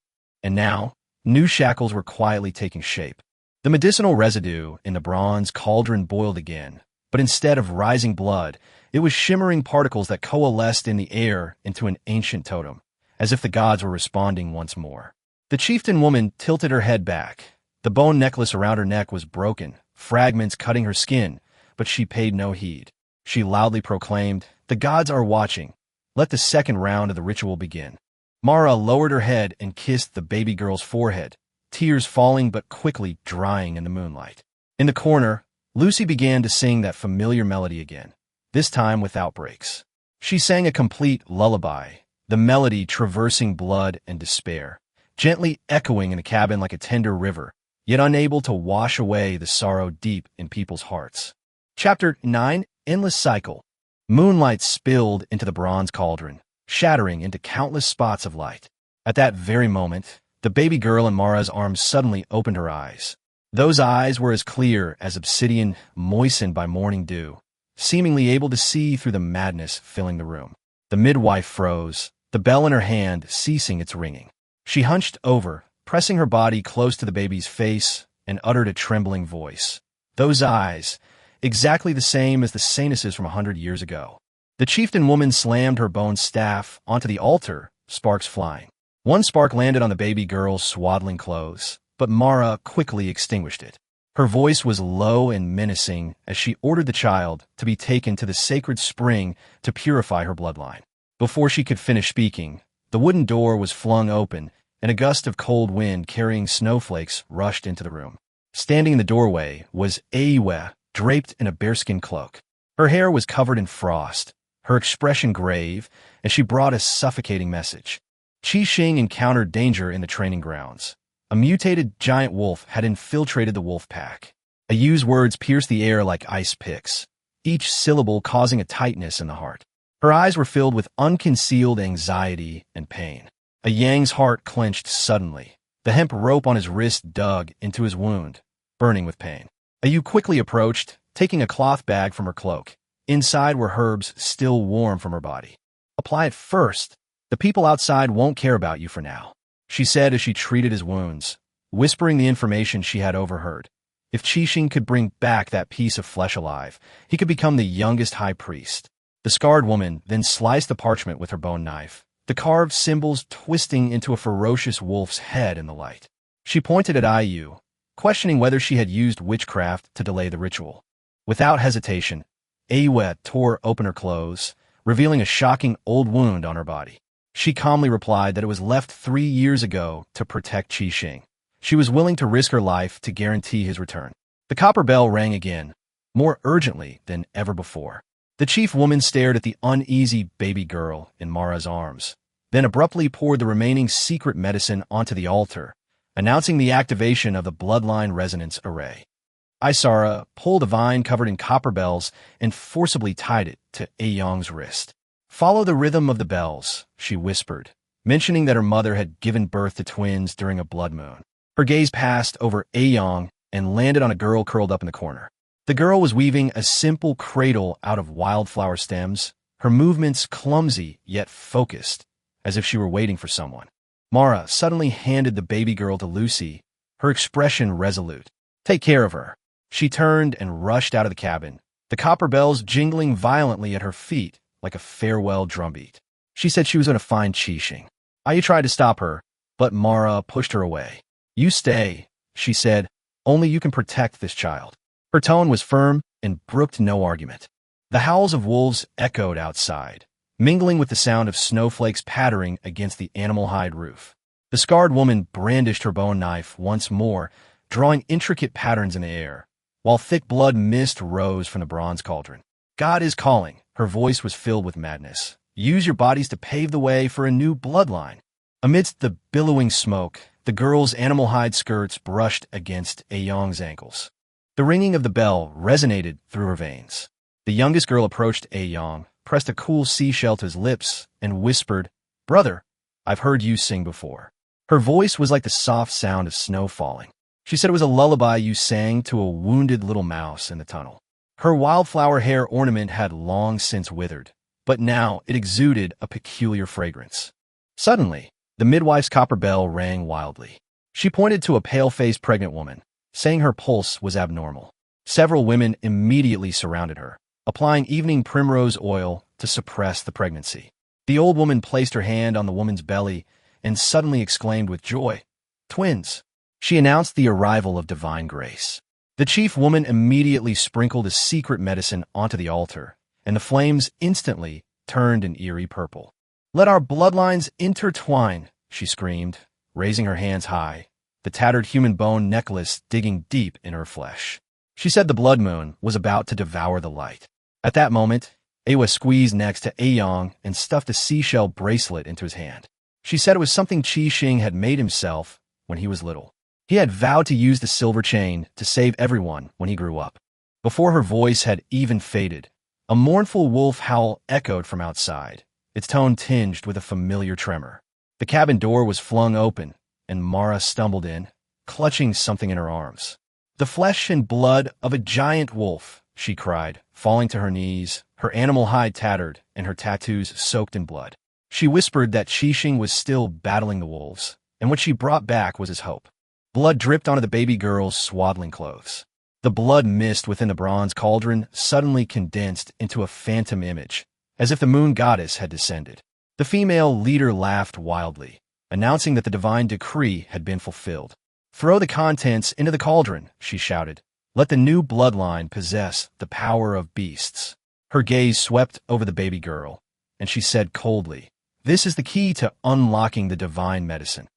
And now, new shackles were quietly taking shape. The medicinal residue in the bronze cauldron boiled again, but instead of rising blood, it was shimmering particles that coalesced in the air into an ancient totem, as if the gods were responding once more. The chieftain woman tilted her head back. The bone necklace around her neck was broken, fragments cutting her skin, but she paid no heed. She loudly proclaimed, "The gods are watching. Let the second round of the ritual begin." Mara lowered her head and kissed the baby girl's forehead, tears falling but quickly drying in the moonlight. In the corner, Lucy began to sing that familiar melody again, this time without breaks. She sang a complete lullaby, the melody traversing blood and despair, gently echoing in the cabin like a tender river, yet unable to wash away the sorrow deep in people's hearts. Chapter 9, Endless Cycle. Moonlight spilled into the bronze cauldron, shattering into countless spots of light. At that very moment, the baby girl in Mara's arms suddenly opened her eyes. Those eyes were as clear as obsidian moistened by morning dew, seemingly able to see through the madness filling the room. The midwife froze, the bell in her hand ceasing its ringing. She hunched over, pressing her body close to the baby's face, and uttered a trembling voice. Those eyes, exactly the same as the saintesses from 100 years ago. The chieftain woman slammed her bone staff onto the altar, sparks flying. One spark landed on the baby girl's swaddling clothes, but Mara quickly extinguished it. Her voice was low and menacing as she ordered the child to be taken to the sacred spring to purify her bloodline. Before she could finish speaking, the wooden door was flung open, and a gust of cold wind carrying snowflakes rushed into the room. Standing in the doorway was Aaya, draped in a bearskin cloak. Her hair was covered in frost, her expression grave, as she brought a suffocating message. Qixing encountered danger in the training grounds. A mutated giant wolf had infiltrated the wolf pack. Ayu's words pierced the air like ice picks, each syllable causing a tightness in the heart. Her eyes were filled with unconcealed anxiety and pain. A Yang's heart clenched suddenly. The hemp rope on his wrist dug into his wound, burning with pain. Ayu quickly approached, taking a cloth bag from her cloak. Inside were herbs still warm from her body. Apply it first. The people outside won't care about you for now, she said as she treated his wounds, whispering the information she had overheard. If Qixing could bring back that piece of flesh alive, he could become the youngest high priest. The scarred woman then sliced the parchment with her bone knife, the carved symbols twisting into a ferocious wolf's head in the light. She pointed at Ayu, questioning whether she had used witchcraft to delay the ritual. Without hesitation, Aaya tore open her clothes, revealing a shocking old wound on her body. She calmly replied that it was left 3 years ago to protect Qixing. She was willing to risk her life to guarantee his return. The copper bell rang again, more urgently than ever before. The chief woman stared at the uneasy baby girl in Mara's arms, then abruptly poured the remaining secret medicine onto the altar, announcing the activation of the Bloodline resonance array. Isara pulled a vine covered in copper bells and forcibly tied it to Aayang's wrist. Follow the rhythm of the bells, she whispered, mentioning that her mother had given birth to twins during a blood moon. Her gaze passed over Aayang and landed on a girl curled up in the corner. The girl was weaving a simple cradle out of wildflower stems, her movements clumsy yet focused, as if she were waiting for someone. Mara suddenly handed the baby girl to Lucy, her expression resolute. Take care of her. She turned and rushed out of the cabin, the copper bells jingling violently at her feet like a farewell drumbeat. She said she was going to find Qixing. Aaya tried to stop her, but Mara pushed her away. You stay, she said. Only you can protect this child. Her tone was firm and brooked no argument. The howls of wolves echoed outside, mingling with the sound of snowflakes pattering against the animal hide roof. The scarred woman brandished her bone knife once more, drawing intricate patterns in the air, while thick blood mist rose from the bronze cauldron. God is calling. Her voice was filled with madness. Use your bodies to pave the way for a new bloodline. Amidst the billowing smoke, the girl's animal hide skirts brushed against Aayang's ankles. The ringing of the bell resonated through her veins. The youngest girl approached Aayang, pressed a cool seashell to his lips, and whispered, Brother, I've heard you sing before. Her voice was like the soft sound of snow falling. She said it was a lullaby you sang to a wounded little mouse in the tunnel. Her wildflower hair ornament had long since withered, but now it exuded a peculiar fragrance. Suddenly, the midwife's copper bell rang wildly. She pointed to a pale-faced pregnant woman, saying her pulse was abnormal. Several women immediately surrounded her, applying evening primrose oil to suppress the pregnancy. The old woman placed her hand on the woman's belly and suddenly exclaimed with joy, Twins! She announced the arrival of divine grace. The chief woman immediately sprinkled a secret medicine onto the altar, and the flames instantly turned an eerie purple. Let our bloodlines intertwine, she screamed, raising her hands high, the tattered human bone necklace digging deep in her flesh. She said the blood moon was about to devour the light. At that moment, Aaya squeezed next to Aayang and stuffed a seashell bracelet into his hand. She said it was something Qi Xing had made himself when he was little. He had vowed to use the silver chain to save everyone when he grew up. Before her voice had even faded, a mournful wolf howl echoed from outside, its tone tinged with a familiar tremor. The cabin door was flung open, and Mara stumbled in, clutching something in her arms. "The flesh and blood of a giant wolf," she cried, falling to her knees, her animal hide tattered and her tattoos soaked in blood. She whispered that Qi Xing was still battling the wolves, and what she brought back was his hope. Blood dripped onto the baby girl's swaddling clothes. The blood mist within the bronze cauldron suddenly condensed into a phantom image, as if the moon goddess had descended. The female leader laughed wildly, announcing that the divine decree had been fulfilled. "Throw the contents into the cauldron," she shouted. "Let the new bloodline possess the power of beasts." Her gaze swept over the baby girl, and she said coldly, "This is the key to unlocking the divine medicine."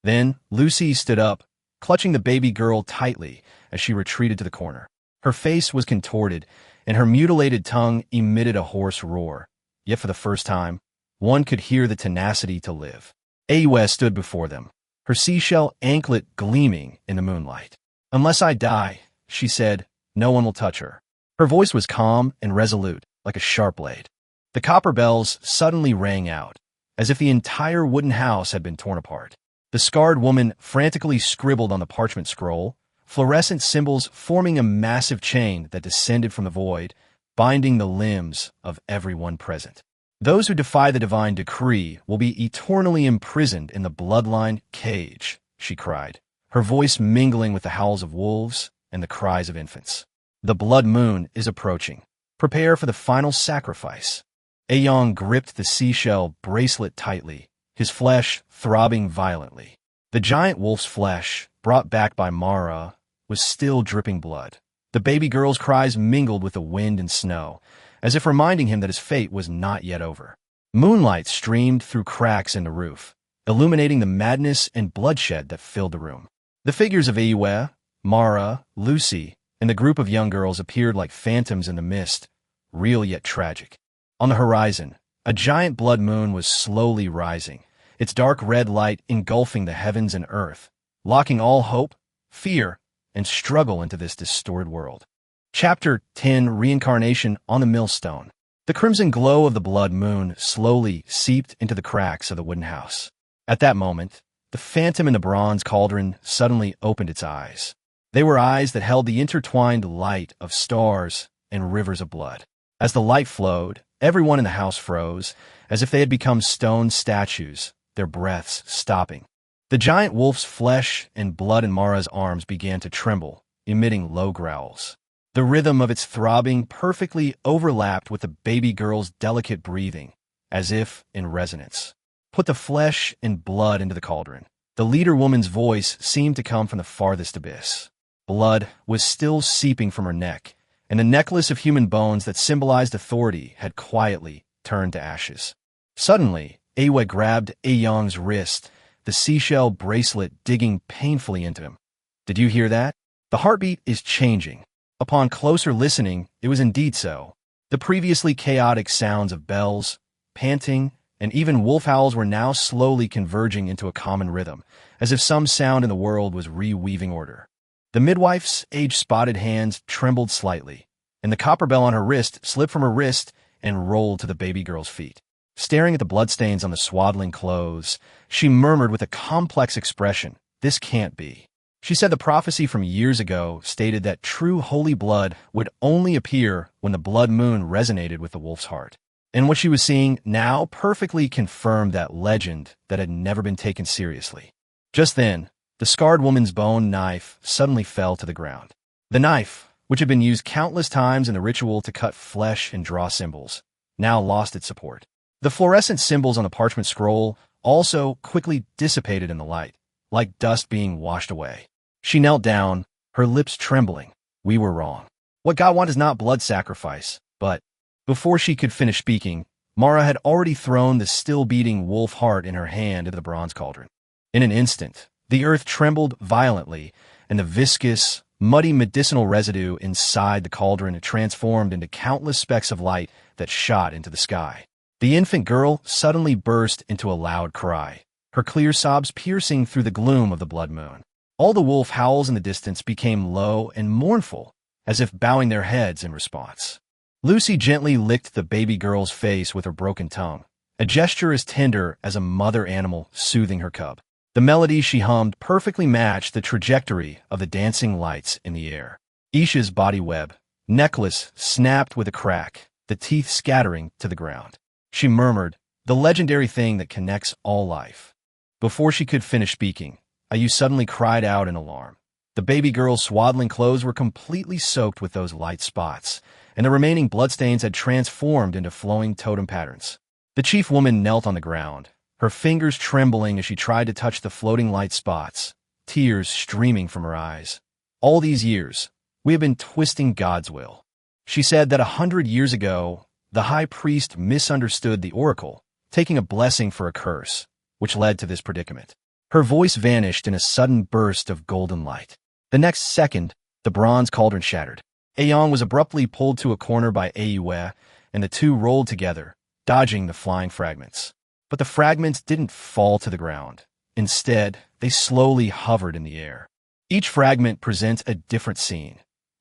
Then Lucy stood up, clutching the baby girl tightly as she retreated to the corner. Her face was contorted, and her mutilated tongue emitted a hoarse roar. Yet for the first time, one could hear the tenacity to live. Aaya stood before them, her seashell anklet gleaming in the moonlight. "Unless I die," she said, "no one will touch her." Her voice was calm and resolute, like a sharp blade. The copper bells suddenly rang out, as if the entire wooden house had been torn apart. The scarred woman frantically scribbled on the parchment scroll, fluorescent symbols forming a massive chain that descended from the void, binding the limbs of everyone present. "Those who defy the divine decree will be eternally imprisoned in the bloodline cage," she cried, her voice mingling with the howls of wolves and the cries of infants. "The blood moon is approaching. Prepare for the final sacrifice." Aaya gripped the seashell bracelet tightly, his flesh throbbing violently. The giant wolf's flesh, brought back by Mara, was still dripping blood. The baby girl's cries mingled with the wind and snow, as if reminding him that his fate was not yet over. Moonlight streamed through cracks in the roof, illuminating the madness and bloodshed that filled the room. The figures of Aaya, Mara, Lucy, and the group of young girls appeared like phantoms in the mist, real yet tragic. On the horizon, a giant blood moon was slowly rising, its dark red light engulfing the heavens and earth, locking all hope, fear, and struggle into this distorted world. Chapter 10: Reincarnation on the Millstone. The crimson glow of the blood moon slowly seeped into the cracks of the wooden house. At that moment, the phantom in the bronze cauldron suddenly opened its eyes. They were eyes that held the intertwined light of stars and rivers of blood. As the light flowed, everyone in the house froze, as if they had become stone statues, their breaths stopping. The giant wolf's flesh and blood in Mara's arms began to tremble, emitting low growls. The rhythm of its throbbing perfectly overlapped with the baby girl's delicate breathing, as if in resonance. "Put the flesh and blood into the cauldron." The leader woman's voice seemed to come from the farthest abyss. Blood was still seeping from her neck, and the necklace of human bones that symbolized authority had quietly turned to ashes. Suddenly, Aaya grabbed Aayang's wrist, the seashell bracelet digging painfully into him. "Did you hear that? The heartbeat is changing." Upon closer listening, it was indeed so. The previously chaotic sounds of bells, panting, and even wolf howls were now slowly converging into a common rhythm, as if some sound in the world was reweaving order. The midwife's age-spotted hands trembled slightly, and the copper bell on her wrist slipped from her wrist and rolled to the baby girl's feet. Staring at the bloodstains on the swaddling clothes, she murmured with a complex expression, "This can't be." She said the prophecy from years ago stated that true holy blood would only appear when the blood moon resonated with the wolf's heart. And what she was seeing now perfectly confirmed that legend that had never been taken seriously. Just then, the scarred woman's bone knife suddenly fell to the ground. The knife, which had been used countless times in the ritual to cut flesh and draw symbols, now lost its support. The fluorescent symbols on the parchment scroll also quickly dissipated in the light, like dust being washed away. She knelt down, her lips trembling. "We were wrong. What God wants is not blood sacrifice, but..." Before she could finish speaking, Mara had already thrown the still-beating wolf heart in her hand into the bronze cauldron. In an instant, the earth trembled violently, and the viscous, muddy medicinal residue inside the cauldron transformed into countless specks of light that shot into the sky. The infant girl suddenly burst into a loud cry. her clear sobs piercing through the gloom of the blood moon. All the wolf howls in the distance became low and mournful, as if bowing their heads in response. Lucy gently licked the baby girl's face with her broken tongue, a gesture as tender as a mother animal soothing her cub. The melody she hummed perfectly matched the trajectory of the dancing lights in the air. Isha's body web, necklace, snapped with a crack, the teeth scattering to the ground. She murmured, the legendary thing that connects all life. Before she could finish speaking, Aaya suddenly cried out in alarm. The baby girl's swaddling clothes were completely soaked with those light spots, and the remaining bloodstains had transformed into flowing totem patterns. The chief woman knelt on the ground, her fingers trembling as she tried to touch the floating light spots, tears streaming from her eyes. All these years, we have been twisting God's will. She said that 100 years ago, the high priest misunderstood the oracle, taking a blessing for a curse, which led to this predicament. Her voice vanished in a sudden burst of golden light. The next second, the bronze cauldron shattered. Aaya was abruptly pulled to a corner by Aaya, and the two rolled together, dodging the flying fragments. But the fragments didn't fall to the ground. Instead, they slowly hovered in the air. Each fragment presents a different scene.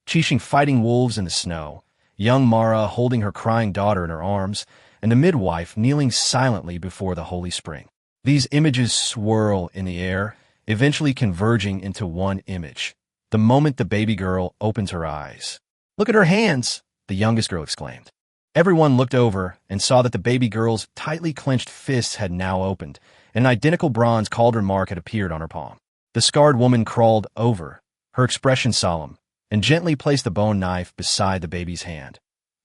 Qixing fighting wolves in the snow, young Mara holding her crying daughter in her arms, and the midwife kneeling silently before the holy spring. These images swirl in the air, eventually converging into one image. The moment the baby girl opens her eyes. "Look at her hands!" the youngest girl exclaimed. Everyone looked over and saw that the baby girl's tightly clenched fists had now opened, and an identical bronze cauldron mark had appeared on her palm. The scarred woman crawled over, her expression solemn, and gently placed the bone knife beside the baby's hand.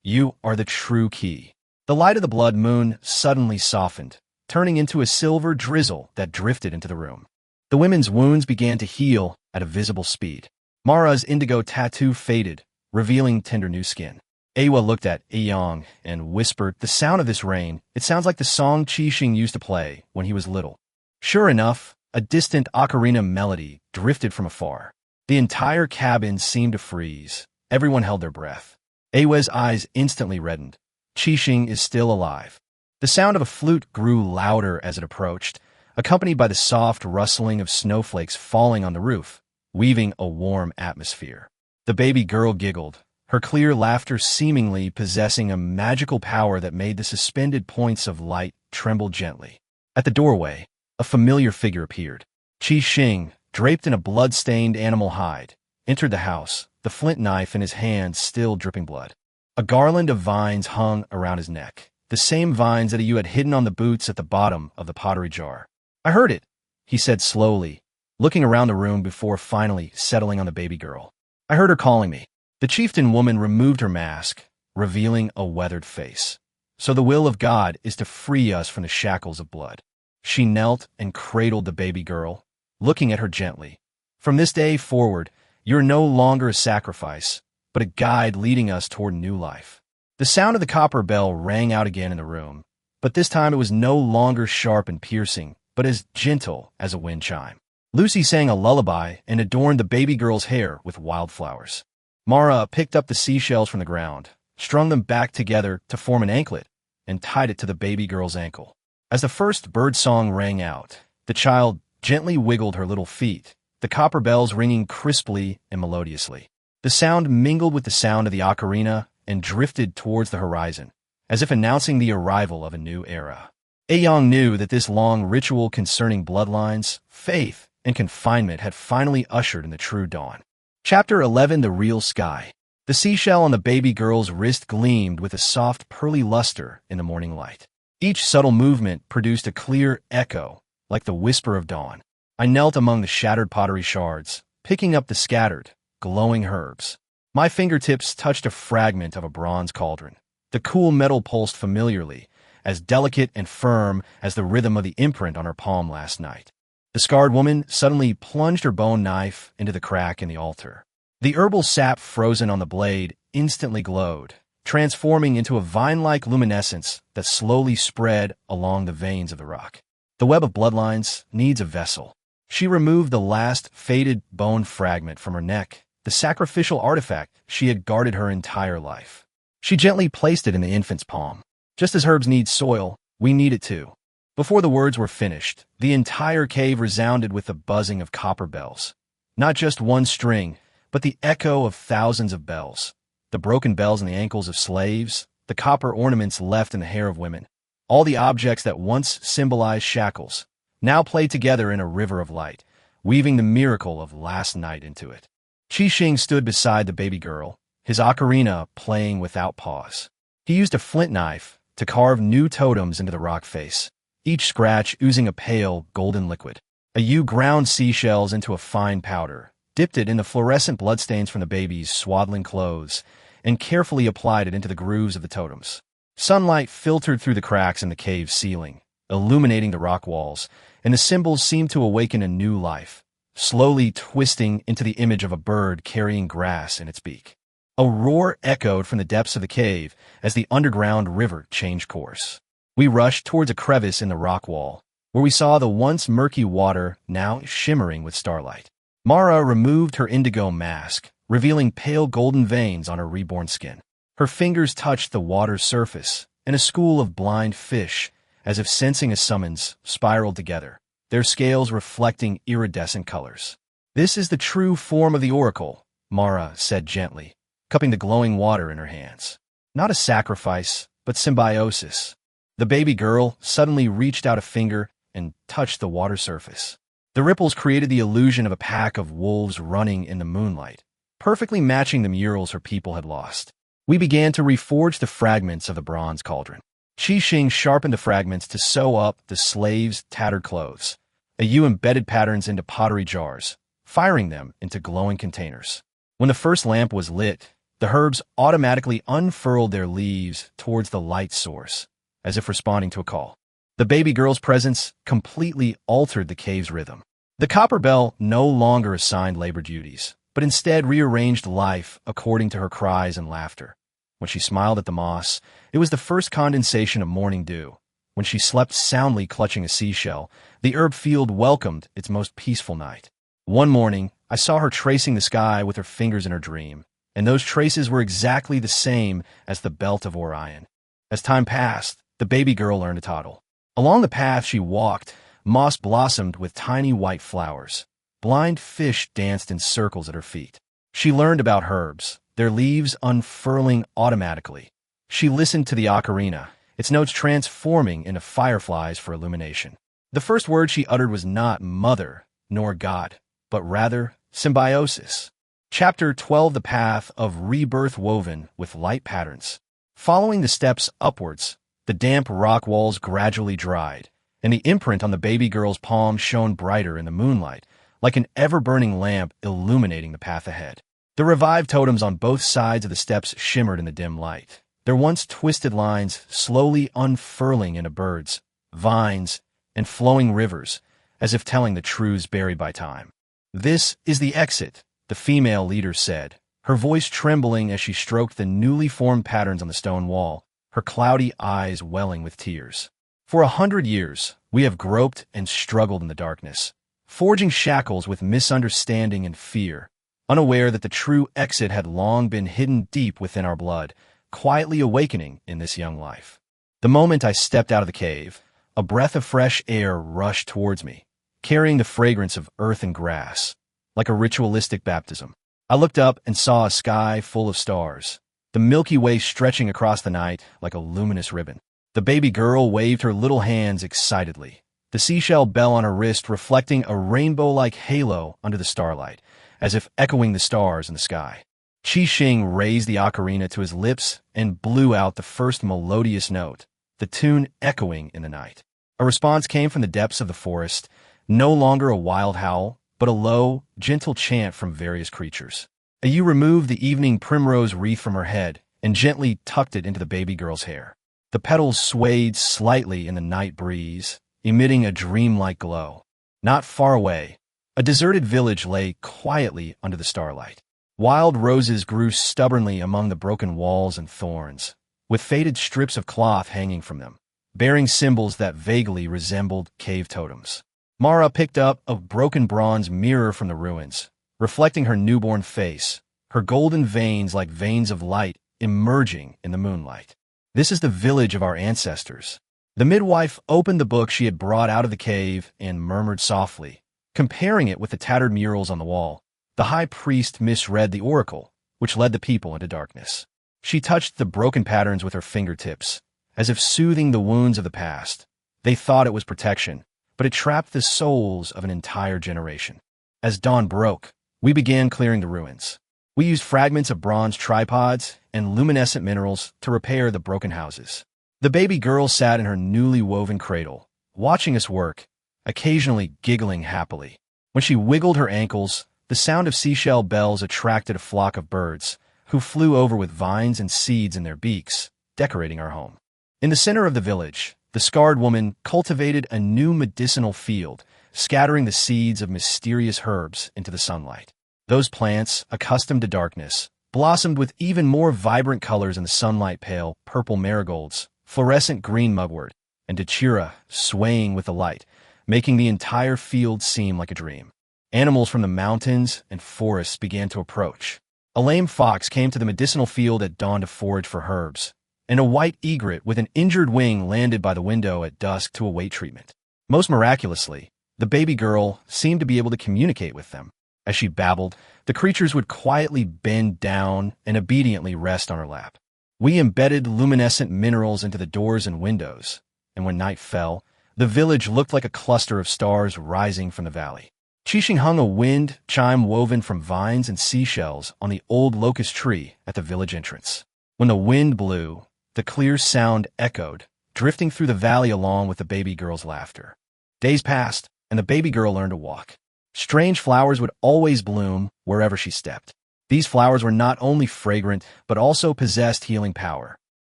"You are the true key." The light of the blood moon suddenly softened, turning into a silver drizzle that drifted into the room. The women's wounds began to heal at a visible speed. Mara's indigo tattoo faded, revealing tender new skin. Aaya looked at Aaya and whispered, "The sound of this rain, it sounds like the song Qixing used to play when he was little." Sure enough, a distant ocarina melody drifted from afar. The entire cabin seemed to freeze. Everyone held their breath. Aya's eyes instantly reddened. Qixing is still alive. The sound of a flute grew louder as it approached, accompanied by the soft rustling of snowflakes falling on the roof, weaving a warm atmosphere. The baby girl giggled, her clear laughter seemingly possessing a magical power that made the suspended points of light tremble gently. At the doorway, a familiar figure appeared. Qixing, draped in a blood-stained animal hide, entered the house, the flint knife in his hand still dripping blood. A garland of vines hung around his neck, the same vines that you had hidden on the boots at the bottom of the pottery jar. "I heard it," he said slowly, looking around the room before finally settling on the baby girl. "I heard her calling me." The chieftain woman removed her mask, revealing a weathered face. "So the will of God is to free us from the shackles of blood." She knelt and cradled the baby girl, looking at her gently. "From this day forward, you're no longer a sacrifice, but a guide leading us toward new life." The sound of the copper bell rang out again in the room, but this time it was no longer sharp and piercing, but as gentle as a wind chime. Lucy sang a lullaby and adorned the baby girl's hair with wildflowers. Mara picked up the seashells from the ground, strung them back together to form an anklet, and tied it to the baby girl's ankle. As the first bird song rang out, the child gently wiggled her little feet, the copper bells ringing crisply and melodiously. The sound mingled with the sound of the ocarina and drifted towards the horizon, as if announcing the arrival of a new era. Aaya knew that this long ritual concerning bloodlines, faith, and confinement had finally ushered in the true dawn. Chapter 11: The Real Sky. The seashell on the baby girl's wrist gleamed with a soft, pearly luster in the morning light. Each subtle movement produced a clear echo, like the whisper of dawn. I knelt among the shattered pottery shards, picking up the scattered, glowing herbs. My fingertips touched a fragment of a bronze cauldron. The cool metal pulsed familiarly, as delicate and firm as the rhythm of the imprint on her palm last night. The scarred woman suddenly plunged her bone knife into the crack in the altar. The herbal sap frozen on the blade instantly glowed, transforming into a vine-like luminescence that slowly spread along the veins of the rock. The web of bloodlines needs a vessel. She removed the last faded bone fragment from her neck, the sacrificial artifact she had guarded her entire life. She gently placed it in the infant's palm. Just as herbs need soil, we need it too. Before the words were finished, the entire cave resounded with the buzzing of copper bells. Not just one string, but the echo of thousands of bells. The broken bells in the ankles of slaves, the copper ornaments left in the hair of women. All the objects that once symbolized shackles, now played together in a river of light, weaving the miracle of last night into it. Qixing stood beside the baby girl, his ocarina playing without pause. He used a flint knife to carve new totems into the rock face, each scratch oozing a pale, golden liquid. Aaya ground seashells into a fine powder, dipped it in the fluorescent bloodstains from the baby's swaddling clothes, and carefully applied it into the grooves of the totems. Sunlight filtered through the cracks in the cave's ceiling, illuminating the rock walls, and the symbols seemed to awaken a new life, slowly twisting into the image of a bird carrying grass in its beak. A roar echoed from the depths of the cave as the underground river changed course. We rushed towards a crevice in the rock wall, where we saw the once murky water now shimmering with starlight. Mara removed her indigo mask, revealing pale golden veins on her reborn skin. Her fingers touched the water's surface, and a school of blind fish, as if sensing a summons, spiraled together, their scales reflecting iridescent colors. "This is the true form of the oracle," Mara said gently, cupping the glowing water in her hands. "Not a sacrifice, but symbiosis." The baby girl suddenly reached out a finger and touched the water surface. The ripples created the illusion of a pack of wolves running in the moonlight, perfectly matching the murals her people had lost. We began to reforge the fragments of the bronze cauldron. Qixing sharpened the fragments to sew up the slaves' tattered clothes. Aaya embedded patterns into pottery jars, firing them into glowing containers. When the first lamp was lit, the herbs automatically unfurled their leaves towards the light source, as if responding to a call. The baby girl's presence completely altered the cave's rhythm. The copper bell no longer assigned labor duties, but instead rearranged life according to her cries and laughter. When she smiled at the moss, it was the first condensation of morning dew. When she slept soundly clutching a seashell, the herb field welcomed its most peaceful night. One morning, I saw her tracing the sky with her fingers in her dream, and those traces were exactly the same as the belt of Orion. As time passed, the baby girl learned to toddle. Along the path she walked, moss blossomed with tiny white flowers. Blind fish danced in circles at her feet. She learned about herbs, their leaves unfurling automatically. She listened to the ocarina, its notes transforming into fireflies for illumination. The first word she uttered was not mother, nor God, but rather symbiosis. Chapter 12: The Path of Rebirth woven with light patterns. Following the steps upwards, the damp rock walls gradually dried, and the imprint on the baby girl's palm shone brighter in the moonlight, like an ever-burning lamp illuminating the path ahead. The revived totems on both sides of the steps shimmered in the dim light, their once twisted lines slowly unfurling into birds, vines, and flowing rivers, as if telling the truths buried by time. "This is the exit," the female leader said, her voice trembling as she stroked the newly formed patterns on the stone wall, her cloudy eyes welling with tears. "For 100 years, we have groped and struggled in the darkness, forging shackles with misunderstanding and fear, unaware that the true exit had long been hidden deep within our blood, quietly awakening in this young life. The moment I stepped out of the cave, a breath of fresh air rushed towards me, carrying the fragrance of earth and grass, like a ritualistic baptism. I looked up and saw a sky full of stars, the Milky Way stretching across the night like a luminous ribbon. The baby girl waved her little hands excitedly, the seashell bell on her wrist reflecting a rainbow-like halo under the starlight, as if echoing the stars in the sky. Qixing raised the ocarina to his lips and blew out the first melodious note, the tune echoing in the night. A response came from the depths of the forest, no longer a wild howl, but a low, gentle chant from various creatures. Aaya removed the evening primrose wreath from her head and gently tucked it into the baby girl's hair. The petals swayed slightly in the night breeze, emitting a dreamlike glow. Not far away, a deserted village lay quietly under the starlight. Wild roses grew stubbornly among the broken walls and thorns, with faded strips of cloth hanging from them, bearing symbols that vaguely resembled cave totems. Mara picked up a broken bronze mirror from the ruins, reflecting her newborn face, her golden veins like veins of light emerging in the moonlight. "This is the village of our ancestors," The midwife opened the book she had brought out of the cave and murmured softly, comparing it with the tattered murals on the wall. The high priest misread the oracle, which led the people into darkness. She touched the broken patterns with her fingertips, as if soothing the wounds of the past. They thought it was protection, but it trapped the souls of an entire generation. As dawn broke, we began clearing the ruins. We used fragments of bronze tripods and luminescent minerals to repair the broken houses. The baby girl sat in her newly woven cradle, watching us work, occasionally giggling happily. When she wiggled her ankles, the sound of seashell bells attracted a flock of birds, who flew over with vines and seeds in their beaks, decorating our home. In the center of the village, the scarred woman cultivated a new medicinal field, scattering the seeds of mysterious herbs into the sunlight. Those plants, accustomed to darkness, blossomed with even more vibrant colors in the sunlight: pale purple marigolds, fluorescent green mugwort, and datura swaying with the light, making the entire field seem like a dream. Animals from the mountains and forests began to approach. A lame fox came to the medicinal field at dawn to forage for herbs, and a white egret with an injured wing landed by the window at dusk to await treatment. Most miraculously, the baby girl seemed to be able to communicate with them. As she babbled, the creatures would quietly bend down and obediently rest on her lap. We embedded luminescent minerals into the doors and windows, and when night fell, the village looked like a cluster of stars rising from the valley. Qixing hung a wind chime woven from vines and seashells on the old locust tree at the village entrance. When the wind blew, the clear sound echoed, drifting through the valley along with the baby girl's laughter. Days passed, and the baby girl learned to walk. Strange flowers would always bloom wherever she stepped. These flowers were not only fragrant, but also possessed healing power.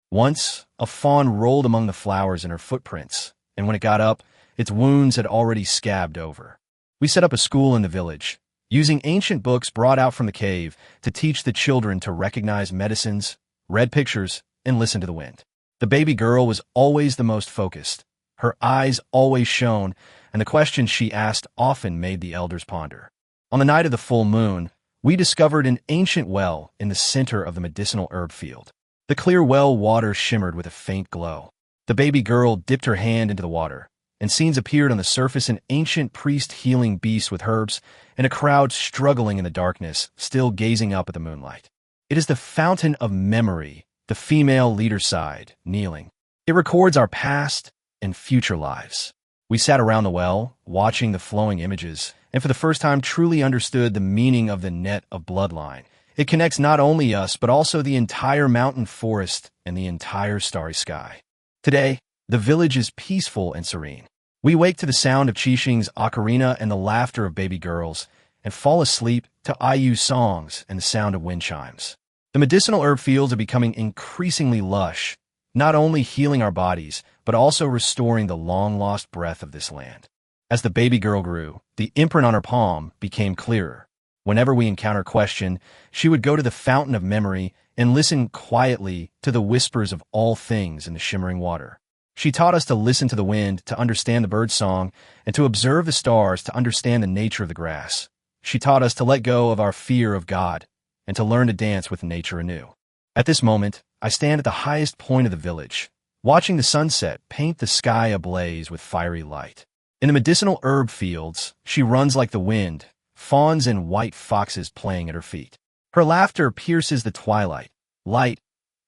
Once, a fawn rolled among the flowers in her footprints, and when it got up, its wounds had already scabbed over. We set up a school in the village, using ancient books brought out from the cave to teach the children to recognize medicines, read pictures, and listen to the wind. The baby girl was always the most focused. Her eyes always shone, and the questions she asked often made the elders ponder. On the night of the full moon, we discovered an ancient well in the center of the medicinal herb field. The clear well water shimmered with a faint glow. The baby girl dipped her hand into the water, and scenes appeared on the surface: an ancient priest healing beasts with herbs, and a crowd struggling in the darkness, still gazing up at the moonlight. It is the fountain of memory, the female leader sighed, kneeling. It records our past and future lives. We sat around the well, watching the flowing images, and for the first time truly understood the meaning of the net of Bloodline. It connects not only us, but also the entire mountain forest and the entire starry sky. Today, the village is peaceful and serene. We wake to the sound of Qixing's ocarina and the laughter of baby girls, and fall asleep to Aaya songs and the sound of wind chimes. The medicinal herb fields are becoming increasingly lush, not only healing our bodies, but also restoring the long-lost breath of this land. As the baby girl grew, the imprint on her palm became clearer. Whenever we encounter question, she would go to the fountain of memory and listen quietly to the whispers of all things in the shimmering water. She taught us to listen to the wind, to understand the bird's song, and to observe the stars to understand the nature of the grass. She taught us to let go of our fear of God and to learn to dance with nature anew. At this moment, I stand at the highest point of the village, watching the sunset paint the sky ablaze with fiery light. In the medicinal herb fields, she runs like the wind, fawns and white foxes playing at her feet. Her laughter pierces the twilight, light,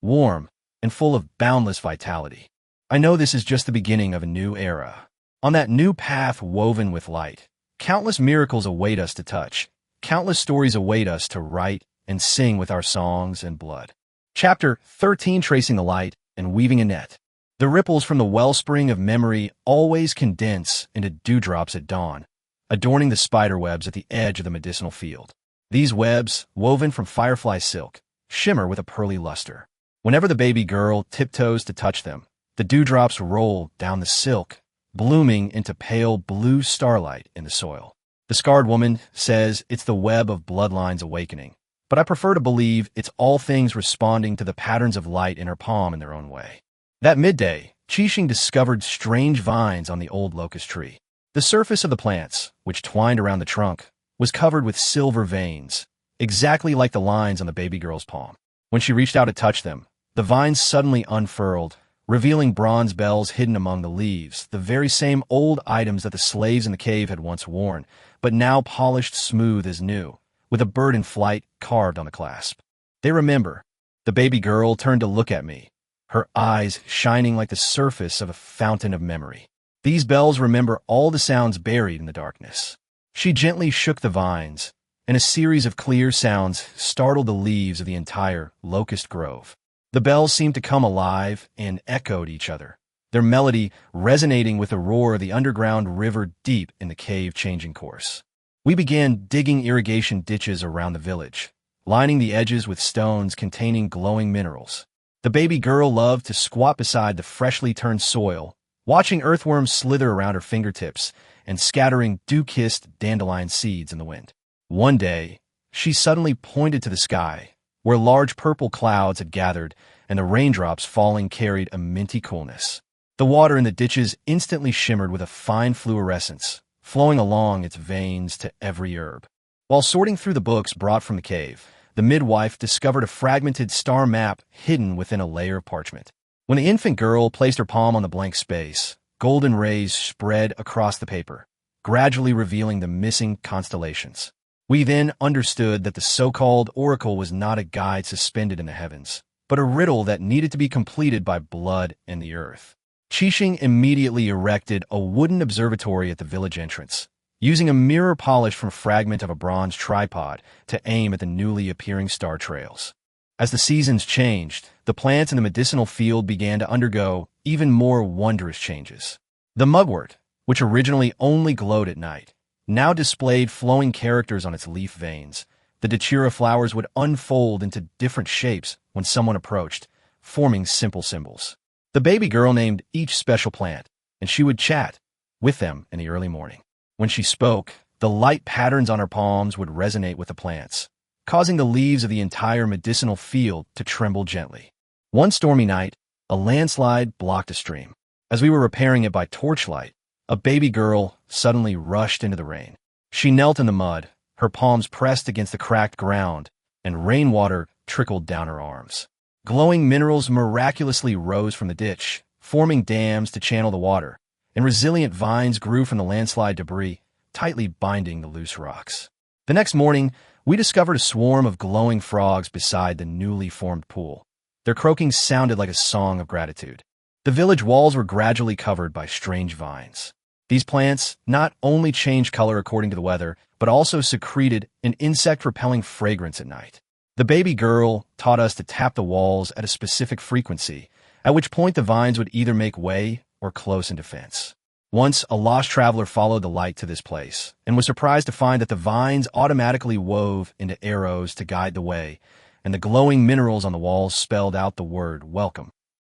warm, and full of boundless vitality. I know this is just the beginning of a new era. On that new path woven with light, countless miracles await us to touch. Countless stories await us to write and sing with our songs and blood. Chapter 13: Tracing the Light and Weaving a Net. The ripples from the wellspring of memory always condense into dewdrops at dawn, adorning the spider webs at the edge of the medicinal field. These webs, woven from firefly silk, shimmer with a pearly luster. Whenever the baby girl tiptoes to touch them, the dewdrops roll down the silk, blooming into pale blue starlight in the soil. The scarred woman says it's the web of Bloodline's awakening, but I prefer to believe it's all things responding to the patterns of light in her palm in their own way. That midday, Qixing discovered strange vines on the old locust tree. The surface of the plants, which twined around the trunk, was covered with silver veins, exactly like the lines on the baby girl's palm. When she reached out to touch them, the vines suddenly unfurled, revealing bronze bells hidden among the leaves, the very same old items that the slaves in the cave had once worn, but now polished smooth as new, with a bird in flight carved on the clasp. They remember. The baby girl turned to look at me, her eyes shining like the surface of a fountain of memory. These bells remember all the sounds buried in the darkness. She gently shook the vines, and a series of clear sounds startled the leaves of the entire locust grove. The bells seemed to come alive and echoed each other, their melody resonating with the roar of the underground river deep in the cave changing course. We began digging irrigation ditches around the village, lining the edges with stones containing glowing minerals. The baby girl loved to squat beside the freshly turned soil, watching earthworms slither around her fingertips and scattering dew-kissed dandelion seeds in the wind. One day, she suddenly pointed to the sky, where large purple clouds had gathered and the raindrops falling carried a minty coolness. The water in the ditches instantly shimmered with a fine fluorescence, flowing along its veins to every herb. While sorting through the books brought from the cave, the midwife discovered a fragmented star map hidden within a layer of parchment. When the infant girl placed her palm on the blank space, golden rays spread across the paper, gradually revealing the missing constellations. We then understood that the so-called oracle was not a guide suspended in the heavens, but a riddle that needed to be completed by blood and the earth. Qixing immediately erected a wooden observatory at the village entrance, using a mirror polished from a fragment of a bronze tripod to aim at the newly appearing star trails. As the seasons changed, the plants in the medicinal field began to undergo even more wondrous changes. The mugwort, which originally only glowed at night, now displayed flowing characters on its leaf veins. The datura flowers would unfold into different shapes when someone approached, forming simple symbols. The baby girl named each special plant, and she would chat with them in the early morning. When she spoke, the light patterns on her palms would resonate with the plants, causing the leaves of the entire medicinal field to tremble gently. One stormy night, a landslide blocked a stream. As we were repairing it by torchlight, a baby girl suddenly rushed into the rain. She knelt in the mud, her palms pressed against the cracked ground, and rainwater trickled down her arms. Glowing minerals miraculously rose from the ditch, forming dams to channel the water, and resilient vines grew from the landslide debris, tightly binding the loose rocks. The next morning, we discovered a swarm of glowing frogs beside the newly formed pool. Their croaking sounded like a song of gratitude. The village walls were gradually covered by strange vines. These plants not only changed color according to the weather, but also secreted an insect-repelling fragrance at night. The baby girl taught us to tap the walls at a specific frequency, at which point the vines would either make way or close in defense. Once, a lost traveler followed the light to this place, and was surprised to find that the vines automatically wove into arrows to guide the way, and the glowing minerals on the walls spelled out the word welcome.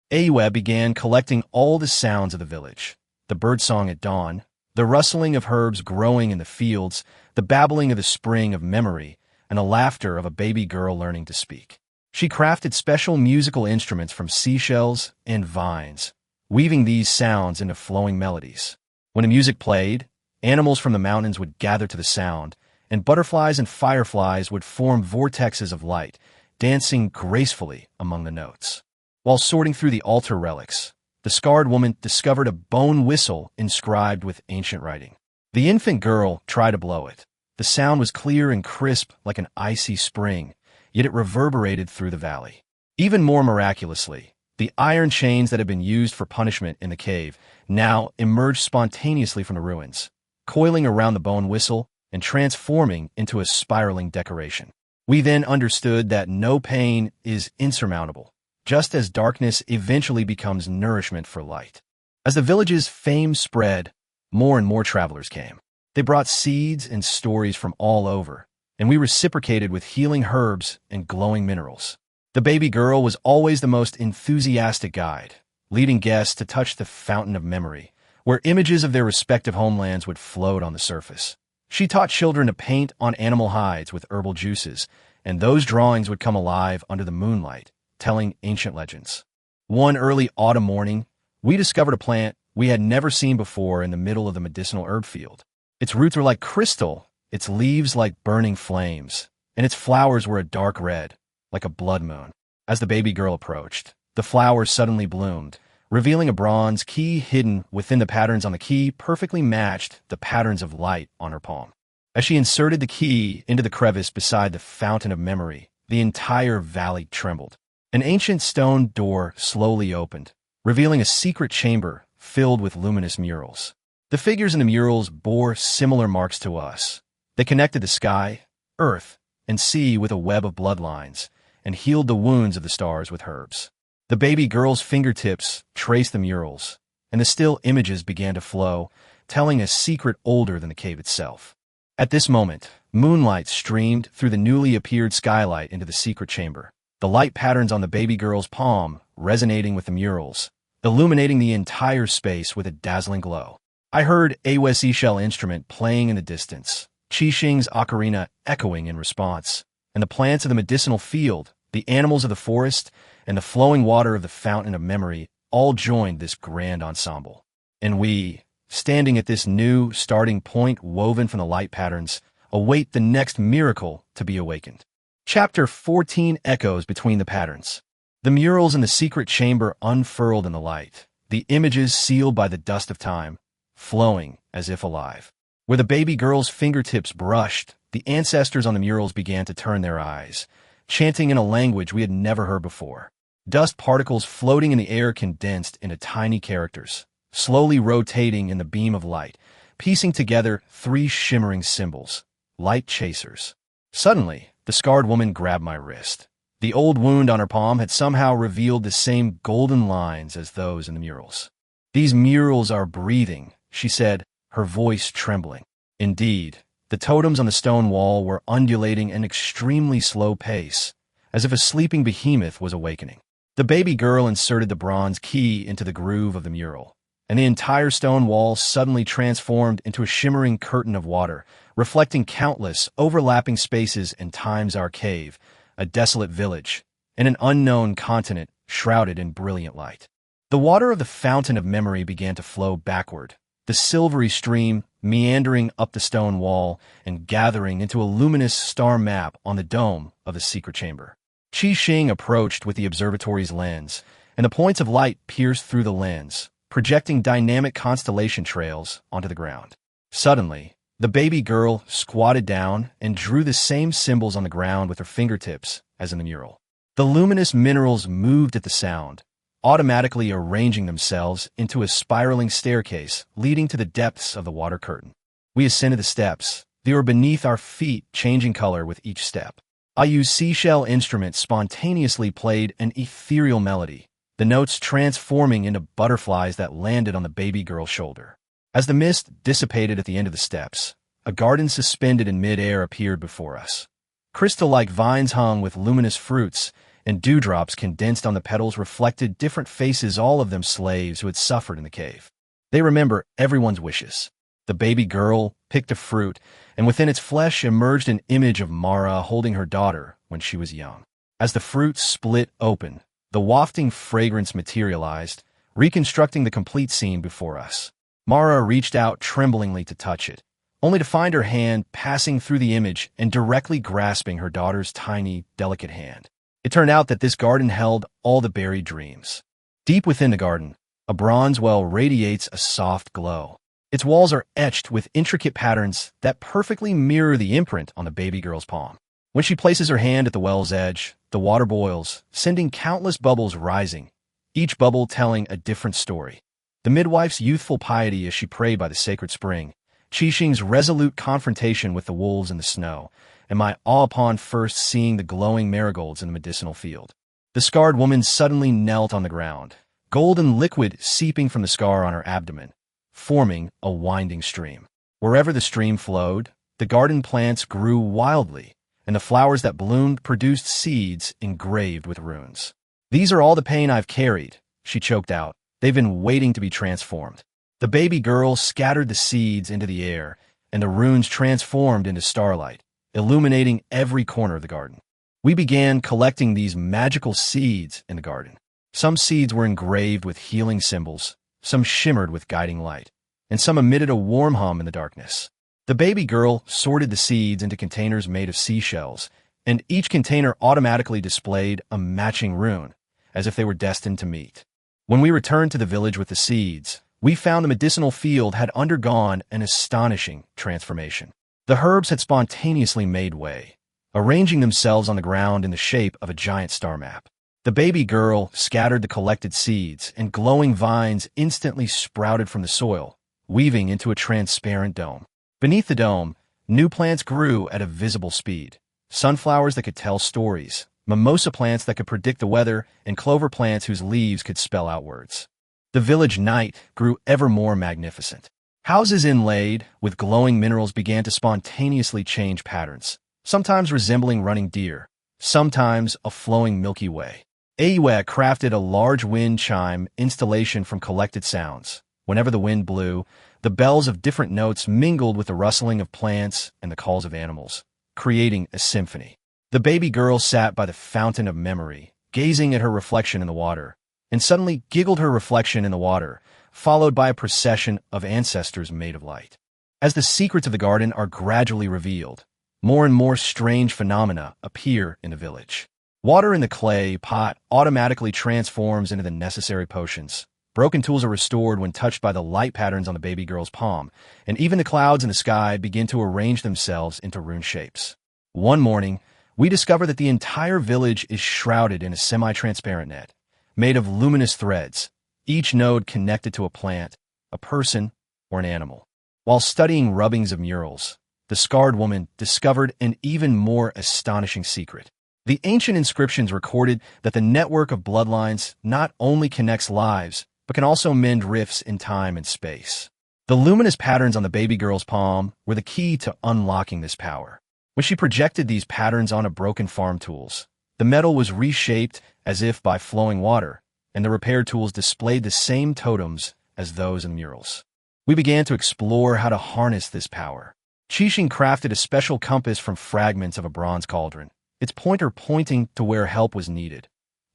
Aaya began collecting all the sounds of the village: the birdsong at dawn, the rustling of herbs growing in the fields, the babbling of the spring of memory, and the laughter of a baby girl learning to speak. She crafted special musical instruments from seashells and vines, weaving these sounds into flowing melodies. When the music played, animals from the mountains would gather to the sound, and butterflies and fireflies would form vortexes of light, dancing gracefully among the notes. While sorting through the altar relics, the scarred woman discovered a bone whistle inscribed with ancient writing. The infant girl tried to blow it. The sound was clear and crisp like an icy spring, yet it reverberated through the valley. Even more miraculously, the iron chains that had been used for punishment in the cave now emerged spontaneously from the ruins, coiling around the bone whistle and transforming into a spiraling decoration. We then understood that no pain is insurmountable, just as darkness eventually becomes nourishment for light. As the village's fame spread, more and more travelers came. They brought seeds and stories from all over, and we reciprocated with healing herbs and glowing minerals. The baby girl was always the most enthusiastic guide, leading guests to touch the fountain of memory, where images of their respective homelands would float on the surface. She taught children to paint on animal hides with herbal juices, and those drawings would come alive under the moonlight, telling ancient legends. One early autumn morning, we discovered a plant we had never seen before in the middle of the medicinal herb field. Its roots were like crystal, its leaves like burning flames, and its flowers were a dark red, like a blood moon. As the baby girl approached, the flowers suddenly bloomed, revealing a bronze key hidden within the patterns on the key perfectly matched the patterns of light on her palm. As she inserted the key into the crevice beside the fountain of memory, the entire valley trembled. An ancient stone door slowly opened, revealing a secret chamber filled with luminous murals. The figures in the murals bore similar marks to us. They connected the sky, earth, and sea with a web of bloodlines, and healed the wounds of the stars with herbs. The baby girl's fingertips traced the murals, and the still images began to flow, telling a secret older than the cave itself. At this moment, moonlight streamed through the newly appeared skylight into the secret chamber, the light patterns on the baby girl's palm resonating with the murals, illuminating the entire space with a dazzling glow. I heard Aaya's seashell instrument playing in the distance, Qixing's ocarina echoing in response, and the plants of the medicinal field, the animals of the forest, and the flowing water of the fountain of memory all joined this grand ensemble. And we, standing at this new starting point woven from the light patterns, await the next miracle to be awakened. Chapter 14 echoes between the patterns. The murals in the secret chamber unfurled in the light, the images sealed by the dust of time, flowing as if alive. Where the baby girl's fingertips brushed, the ancestors on the murals began to turn their eyes, chanting in a language we had never heard before. Dust particles floating in the air condensed into tiny characters, slowly rotating in the beam of light, piecing together three shimmering symbols, light chasers. Suddenly, the scarred woman grabbed my wrist. The old wound on her palm had somehow revealed the same golden lines as those in the murals. "These murals are breathing," she said, her voice trembling. Indeed, the totems on the stone wall were undulating at an extremely slow pace, as if a sleeping behemoth was awakening. The baby girl inserted the bronze key into the groove of the mural, and the entire stone wall suddenly transformed into a shimmering curtain of water, reflecting countless, overlapping spaces and times our cave, a desolate village, and an unknown continent shrouded in brilliant light. The water of the fountain of memory began to flow backward, the silvery stream meandering up the stone wall and gathering into a luminous star map on the dome of the secret chamber. Qixing approached with the observatory's lens, and the points of light pierced through the lens, projecting dynamic constellation trails onto the ground. Suddenly, the baby girl squatted down and drew the same symbols on the ground with her fingertips as in the mural. The luminous minerals moved at the sound, automatically arranging themselves into a spiraling staircase leading to the depths of the water curtain. We ascended the steps, the ore beneath our feet changing color with each step. Aayu's seashell instrument spontaneously played an ethereal melody, the notes transforming into butterflies that landed on the baby girl's shoulder. As the mist dissipated at the end of the steps, a garden suspended in mid-air appeared before us. Crystal-like vines hung with luminous fruits, and dewdrops condensed on the petals reflected different faces, all of them slaves who had suffered in the cave. They remember everyone's wishes. The baby girl picked a fruit, and within its flesh emerged an image of Mara holding her daughter when she was young. As the fruit split open, the wafting fragrance materialized, reconstructing the complete scene before us. Mara reached out tremblingly to touch it, only to find her hand passing through the image and directly grasping her daughter's tiny, delicate hand. It turned out that this garden held all the buried dreams. Deep within the garden, a bronze well radiates a soft glow. Its walls are etched with intricate patterns that perfectly mirror the imprint on the baby girl's palm. When she places her hand at the well's edge, the water boils, sending countless bubbles rising, each bubble telling a different story. The midwife's youthful piety as she prayed by the sacred spring, Qixing's resolute confrontation with the wolves in the snow, and my awe upon first seeing the glowing marigolds in the medicinal field. The scarred woman suddenly knelt on the ground, golden liquid seeping from the scar on her abdomen, forming a winding stream. Wherever the stream flowed, the garden plants grew wildly, and the flowers that bloomed produced seeds engraved with runes. "These are all the pain I've carried," she choked out. "They've been waiting to be transformed." The baby girl scattered the seeds into the air, and the runes transformed into starlight, illuminating every corner of the garden. We began collecting these magical seeds in the garden. Some seeds were engraved with healing symbols, some shimmered with guiding light, and some emitted a warm hum in the darkness. The baby girl sorted the seeds into containers made of seashells, and each container automatically displayed a matching rune, as if they were destined to meet. When we returned to the village with the seeds, we found the medicinal field had undergone an astonishing transformation. The herbs had spontaneously made way, arranging themselves on the ground in the shape of a giant star map. The baby girl scattered the collected seeds, and glowing vines instantly sprouted from the soil, weaving into a transparent dome. Beneath the dome, new plants grew at a visible speed. Sunflowers that could tell stories, mimosa plants that could predict the weather, and clover plants whose leaves could spell out words. The village night grew ever more magnificent. Houses inlaid with glowing minerals began to spontaneously change patterns, sometimes resembling running deer, sometimes a flowing Milky Way. Aaya crafted a large wind chime installation from collected sounds. Whenever the wind blew, the bells of different notes mingled with the rustling of plants and the calls of animals, creating a symphony. The baby girl sat by the fountain of memory, gazing at her reflection in the water, and suddenly giggled her reflection in the water, followed by a procession of ancestors made of light. As the secrets of the garden are gradually revealed, more and more strange phenomena appear in the village. Water in the clay pot automatically transforms into the necessary potions. Broken tools are restored when touched by the light patterns on the baby girl's palm, and even the clouds in the sky begin to arrange themselves into rune shapes. One morning, we discover that the entire village is shrouded in a semi-transparent net, made of luminous threads, each node connected to a plant, a person, or an animal. While studying rubbings of murals, the scarred woman discovered an even more astonishing secret. The ancient inscriptions recorded that the network of bloodlines not only connects lives, but can also mend rifts in time and space. The luminous patterns on the baby girl's palm were the key to unlocking this power. When she projected these patterns onto broken farm tools, the metal was reshaped as if by flowing water, and the repair tools displayed the same totems as those in the murals. We began to explore how to harness this power. Qixing crafted a special compass from fragments of a bronze cauldron, its pointer pointing to where help was needed.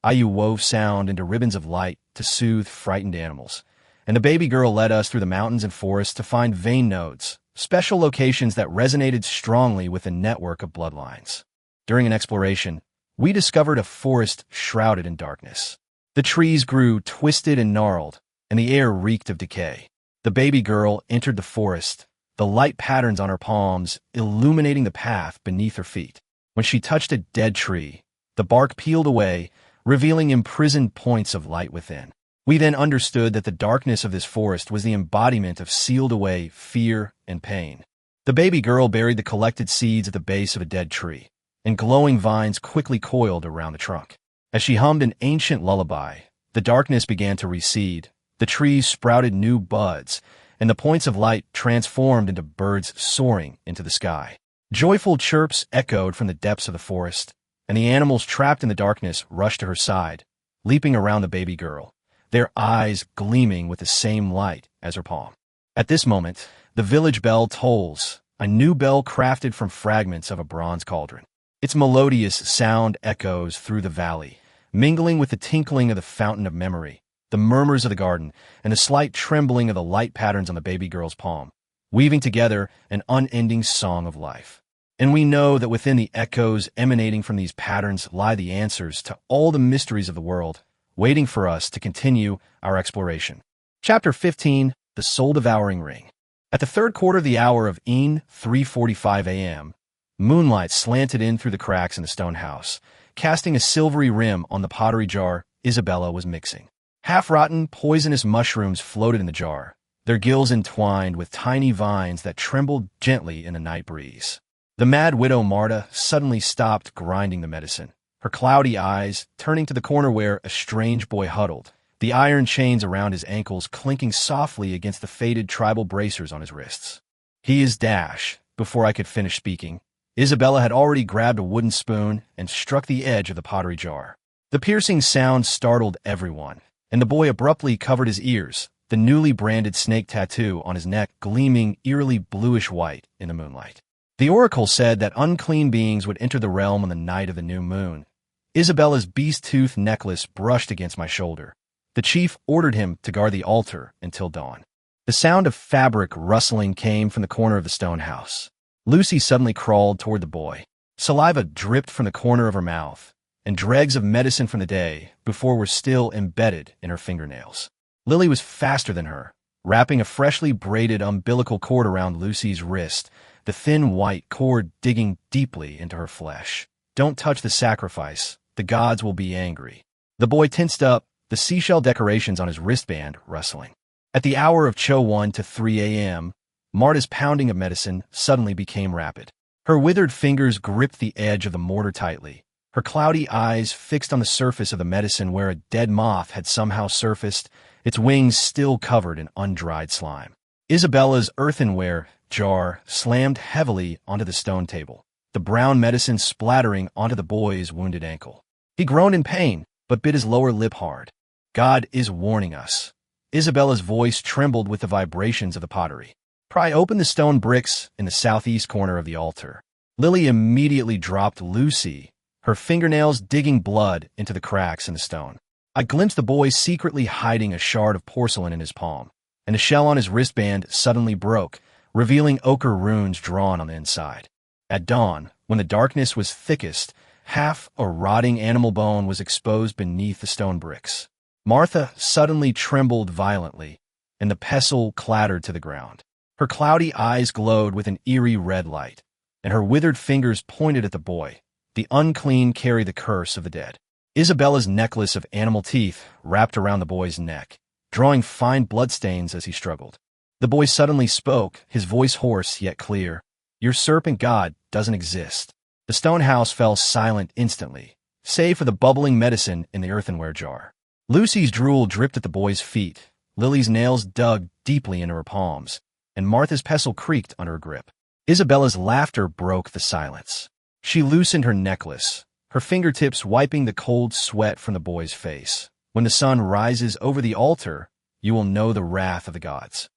Aaya wove sound into ribbons of light to soothe frightened animals, and the baby girl led us through the mountains and forests to find vein nodes, special locations that resonated strongly with the network of bloodlines. During an exploration, we discovered a forest shrouded in darkness. The trees grew twisted and gnarled, and the air reeked of decay. The baby girl entered the forest, the light patterns on her palms illuminating the path beneath her feet. When she touched a dead tree, the bark peeled away, revealing imprisoned points of light within. We then understood that the darkness of this forest was the embodiment of sealed away fear and pain. The baby girl buried the collected seeds at the base of a dead tree, and glowing vines quickly coiled around the trunk. As she hummed an ancient lullaby, the darkness began to recede, the trees sprouted new buds, and the points of light transformed into birds soaring into the sky. Joyful chirps echoed from the depths of the forest, and the animals trapped in the darkness rushed to her side, leaping around the baby girl, their eyes gleaming with the same light as her palm. At this moment, the village bell tolls, a new bell crafted from fragments of a bronze cauldron. Its melodious sound echoes through the valley, mingling with the tinkling of the fountain of memory, the murmurs of the garden, and the slight trembling of the light patterns on the baby girl's palm, weaving together an unending song of life. And we know that within the echoes emanating from these patterns lie the answers to all the mysteries of the world, waiting for us to continue our exploration. Chapter 15, The Soul-Devouring Ring. At the third quarter of the hour of 3:45 a.m., moonlight slanted in through the cracks in the stone house, casting a silvery rim on the pottery jar Isabella was mixing. Half-rotten, poisonous mushrooms floated in the jar, their gills entwined with tiny vines that trembled gently in the night breeze. The mad widow Marta suddenly stopped grinding the medicine, her cloudy eyes turning to the corner where a strange boy huddled, the iron chains around his ankles clinking softly against the faded tribal bracers on his wrists. He is Dash. Before I could finish speaking, Isabella had already grabbed a wooden spoon and struck the edge of the pottery jar. The piercing sound startled everyone, and the boy abruptly covered his ears, the newly branded snake tattoo on his neck gleaming eerily bluish-white in the moonlight. The oracle said that unclean beings would enter the realm on the night of the new moon. Isabella's beast-tooth necklace brushed against my shoulder. The chief ordered him to guard the altar until dawn. The sound of fabric rustling came from the corner of the stone house. Lucy suddenly crawled toward the boy. Saliva dripped from the corner of her mouth, and dregs of medicine from the day before were still embedded in her fingernails. Lily was faster than her, wrapping a freshly braided umbilical cord around Lucy's wrist, the thin white cord digging deeply into her flesh. "Don't touch the sacrifice. The gods will be angry." The boy tensed up, the seashell decorations on his wristband rustling. At the hour of 1 to 3 a.m., Marta's pounding of medicine suddenly became rapid. Her withered fingers gripped the edge of the mortar tightly, her cloudy eyes fixed on the surface of the medicine where a dead moth had somehow surfaced, its wings still covered in undried slime. Isabella's earthenware jar slammed heavily onto the stone table, the brown medicine splattering onto the boy's wounded ankle. He groaned in pain, but bit his lower lip hard. "God is warning us." Isabella's voice trembled with the vibrations of the pottery. "Pry open the stone bricks in the southeast corner of the altar." Lily immediately dropped Lucy, her fingernails digging blood into the cracks in the stone. I glimpsed the boy secretly hiding a shard of porcelain in his palm, and the shell on his wristband suddenly broke, revealing ochre runes drawn on the inside. At dawn, when the darkness was thickest, half a rotting animal bone was exposed beneath the stone bricks. Martha suddenly trembled violently, and the pestle clattered to the ground. Her cloudy eyes glowed with an eerie red light, and her withered fingers pointed at the boy. The unclean carry the curse of the dead. Isabella's necklace of animal teeth wrapped around the boy's neck, drawing fine bloodstains as he struggled. The boy suddenly spoke, his voice hoarse yet clear. "Your serpent god doesn't exist." The stone house fell silent instantly, save for the bubbling medicine in the earthenware jar. Lucy's drool dripped at the boy's feet, Lily's nails dug deeply into her palms, and Martha's pestle creaked under her grip. Isabella's laughter broke the silence. She loosened her necklace, her fingertips wiping the cold sweat from the boy's face. "When the sun rises over the altar, you will know the wrath of the gods."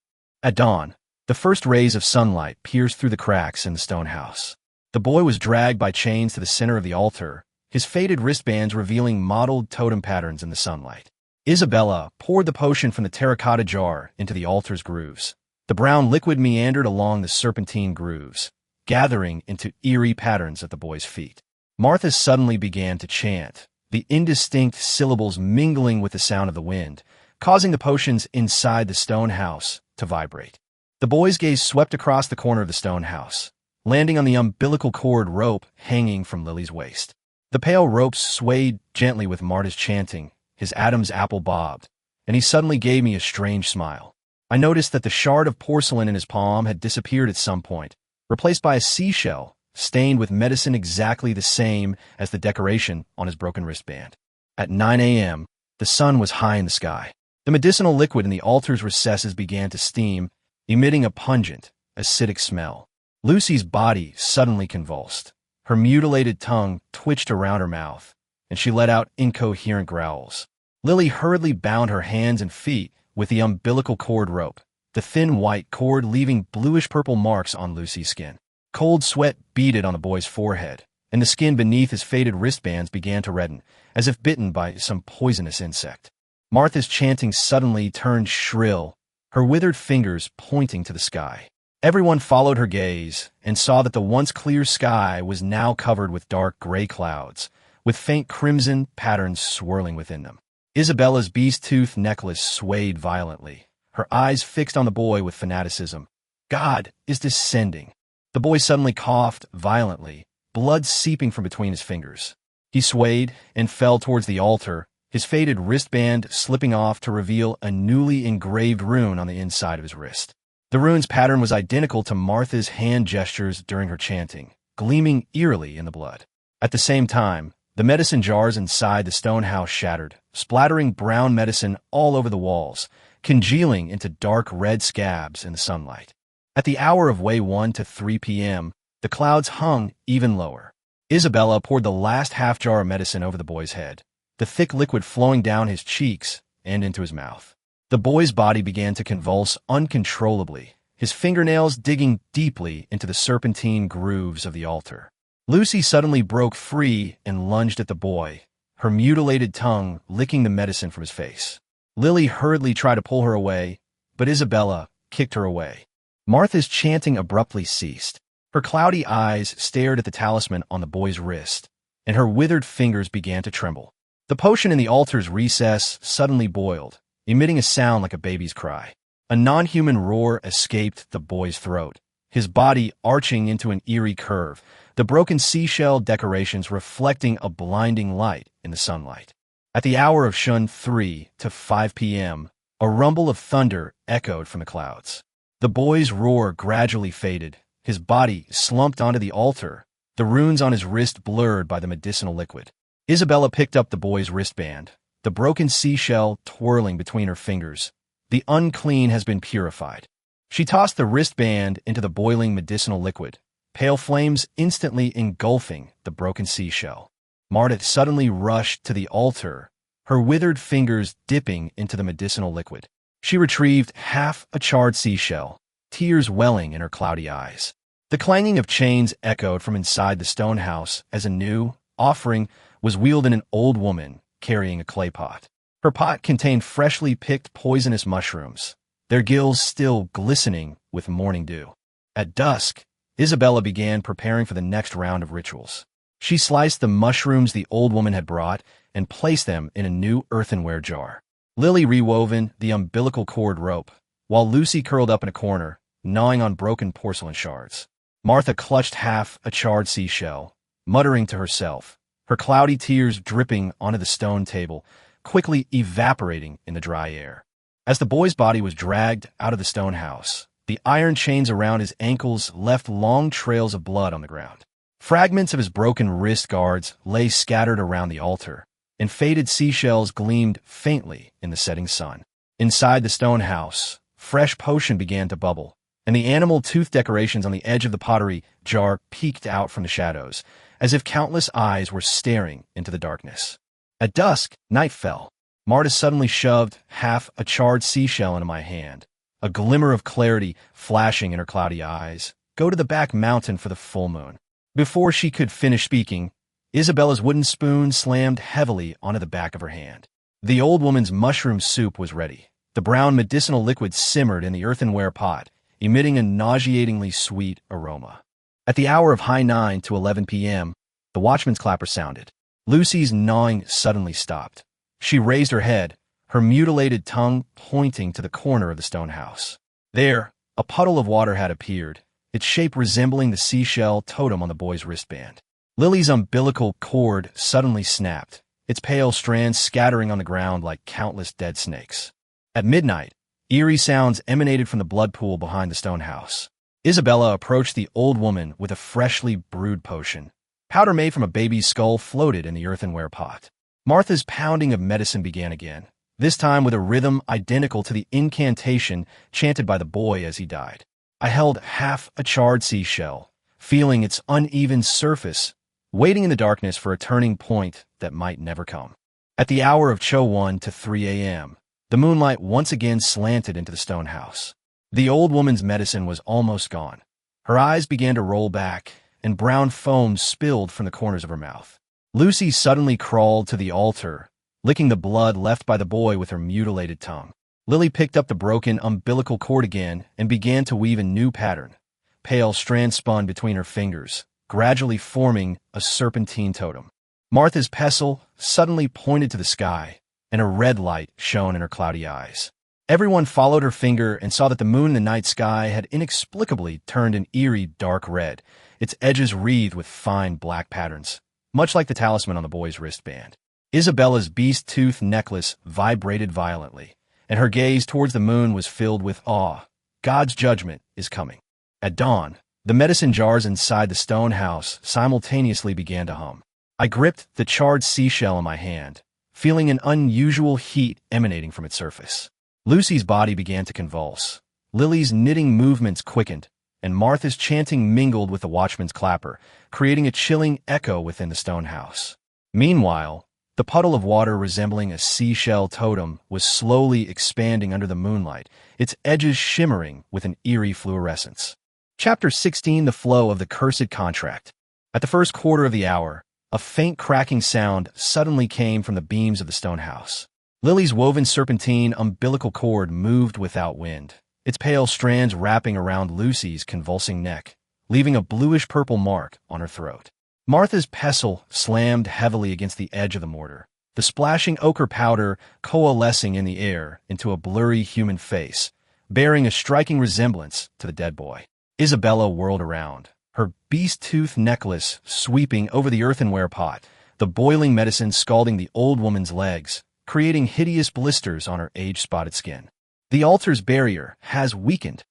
At dawn, the first rays of sunlight pierced through the cracks in the stone house. The boy was dragged by chains to the center of the altar, his faded wristbands revealing mottled totem patterns in the sunlight. Isabella poured the potion from the terracotta jar into the altar's grooves. The brown liquid meandered along the serpentine grooves, gathering into eerie patterns at the boy's feet. Martha suddenly began to chant, the indistinct syllables mingling with the sound of the wind, causing the potions inside the stone house to vibrate. The boy's gaze swept across the corner of the stone house, landing on the umbilical cord rope hanging from Lily's waist. The pale ropes swayed gently with Marta's chanting, his Adam's apple bobbed, and he suddenly gave me a strange smile. I noticed that the shard of porcelain in his palm had disappeared at some point, replaced by a seashell, stained with medicine exactly the same as the decoration on his broken wristband. At 9 a.m., the sun was high in the sky. The medicinal liquid in the altar's recesses began to steam, emitting a pungent, acidic smell. Lucy's body suddenly convulsed. Her mutilated tongue twitched around her mouth, and she let out incoherent growls. Lily hurriedly bound her hands and feet with the umbilical cord rope, the thin white cord leaving bluish-purple marks on Lucy's skin. Cold sweat beaded on the boy's forehead, and the skin beneath his faded wristbands began to redden, as if bitten by some poisonous insect. Martha's chanting suddenly turned shrill, her withered fingers pointing to the sky. Everyone followed her gaze and saw that the once clear sky was now covered with dark gray clouds, with faint crimson patterns swirling within them. Isabella's beast-tooth necklace swayed violently, her eyes fixed on the boy with fanaticism. "God is descending." The boy suddenly coughed violently, blood seeping from between his fingers. He swayed and fell towards the altar, his faded wristband slipping off to reveal a newly engraved rune on the inside of his wrist. The rune's pattern was identical to Martha's hand gestures during her chanting, gleaming eerily in the blood. At the same time, the medicine jars inside the stone house shattered, splattering brown medicine all over the walls, congealing into dark red scabs in the sunlight. At the hour of 1 to 3 p.m., the clouds hung even lower. Isabella poured the last half jar of medicine over the boy's head, the thick liquid flowing down his cheeks and into his mouth. The boy's body began to convulse uncontrollably, his fingernails digging deeply into the serpentine grooves of the altar. Lucy suddenly broke free and lunged at the boy, her mutilated tongue licking the medicine from his face. Lily hurriedly tried to pull her away, but Isabella kicked her away. Martha's chanting abruptly ceased. Her cloudy eyes stared at the talisman on the boy's wrist, and her withered fingers began to tremble. The potion in the altar's recess suddenly boiled, emitting a sound like a baby's cry. A non-human roar escaped the boy's throat, his body arching into an eerie curve, the broken seashell decorations reflecting a blinding light in the sunlight. At the hour of Shun 3 to 5 p.m., a rumble of thunder echoed from the clouds. The boy's roar gradually faded, his body slumped onto the altar, the runes on his wrist blurred by the medicinal liquid. Isabella picked up the boy's wristband, the broken seashell twirling between her fingers. The unclean has been purified. She tossed the wristband into the boiling medicinal liquid, pale flames instantly engulfing the broken seashell. Marta suddenly rushed to the altar, her withered fingers dipping into the medicinal liquid. She retrieved half a charred seashell, tears welling in her cloudy eyes. The clanging of chains echoed from inside the stone house as a new offering was wheeled in an old woman carrying a clay pot. Her pot contained freshly picked poisonous mushrooms, their gills still glistening with morning dew. At dusk, Isabella began preparing for the next round of rituals. She sliced the mushrooms the old woman had brought and placed them in a new earthenware jar. Lily rewoven the umbilical cord rope, while Lucy curled up in a corner, gnawing on broken porcelain shards. Martha clutched half a charred seashell, muttering to herself, her cloudy tears dripping onto the stone table, quickly evaporating in the dry air. As the boy's body was dragged out of the stone house, the iron chains around his ankles left long trails of blood on the ground. Fragments of his broken wrist guards lay scattered around the altar, and faded seashells gleamed faintly in the setting sun. Inside the stone house, fresh potion began to bubble, and the animal tooth decorations on the edge of the pottery jar peeked out from the shadows, as if countless eyes were staring into the darkness. At dusk, night fell. Marta suddenly shoved half a charred seashell into my hand, a glimmer of clarity flashing in her cloudy eyes. Go to the back mountain for the full moon. Before she could finish speaking, Isabella's wooden spoon slammed heavily onto the back of her hand. The old woman's mushroom soup was ready. The brown medicinal liquid simmered in the earthenware pot, emitting a nauseatingly sweet aroma. At the hour of high 9 to 11 p.m., the watchman's clapper sounded. Lucy's gnawing suddenly stopped. She raised her head, her mutilated tongue pointing to the corner of the stone house. There, a puddle of water had appeared, its shape resembling the seashell totem on the boy's wristband. Lily's umbilical cord suddenly snapped, its pale strands scattering on the ground like countless dead snakes. At midnight, eerie sounds emanated from the blood pool behind the stone house. Isabella approached the old woman with a freshly brewed potion. Powder made from a baby's skull floated in the earthenware pot. Martha's pounding of medicine began again, this time with a rhythm identical to the incantation chanted by the boy as he died. I held half a charred seashell, feeling its uneven surface, waiting in the darkness for a turning point that might never come. At the hour of Cho 1 to 3 a.m., the moonlight once again slanted into the stone house. The old woman's medicine was almost gone. Her eyes began to roll back, and brown foam spilled from the corners of her mouth. Lucy suddenly crawled to the altar, licking the blood left by the boy with her mutilated tongue. Lily picked up the broken umbilical cord again and began to weave a new pattern. Pale strands spun between her fingers, gradually forming a serpentine totem. Martha's pestle suddenly pointed to the sky, and a red light shone in her cloudy eyes. Everyone followed her finger and saw that the moon in the night sky had inexplicably turned an eerie dark red, its edges wreathed with fine black patterns, much like the talisman on the boy's wristband. Isabella's beast-tooth necklace vibrated violently, and her gaze towards the moon was filled with awe. God's judgment is coming. At dawn, the medicine jars inside the stone house simultaneously began to hum. I gripped the charred seashell in my hand, feeling an unusual heat emanating from its surface. Lucy's body began to convulse. Lily's knitting movements quickened, and Martha's chanting mingled with the watchman's clapper, creating a chilling echo within the stone house. Meanwhile, the puddle of water resembling a seashell totem was slowly expanding under the moonlight, its edges shimmering with an eerie fluorescence. Chapter 16: The Flow of the Cursed Contract. At the first quarter of the hour, a faint cracking sound suddenly came from the beams of the stone house. Lily's woven serpentine umbilical cord moved without wind, its pale strands wrapping around Lucy's convulsing neck, leaving a bluish-purple mark on her throat. Martha's pestle slammed heavily against the edge of the mortar, the splashing ochre powder coalescing in the air into a blurry human face, bearing a striking resemblance to the dead boy. Isabella whirled around, her beast-tooth necklace sweeping over the earthenware pot, the boiling medicine scalding the old woman's legs, creating hideous blisters on her age-spotted skin. The altar's barrier has weakened.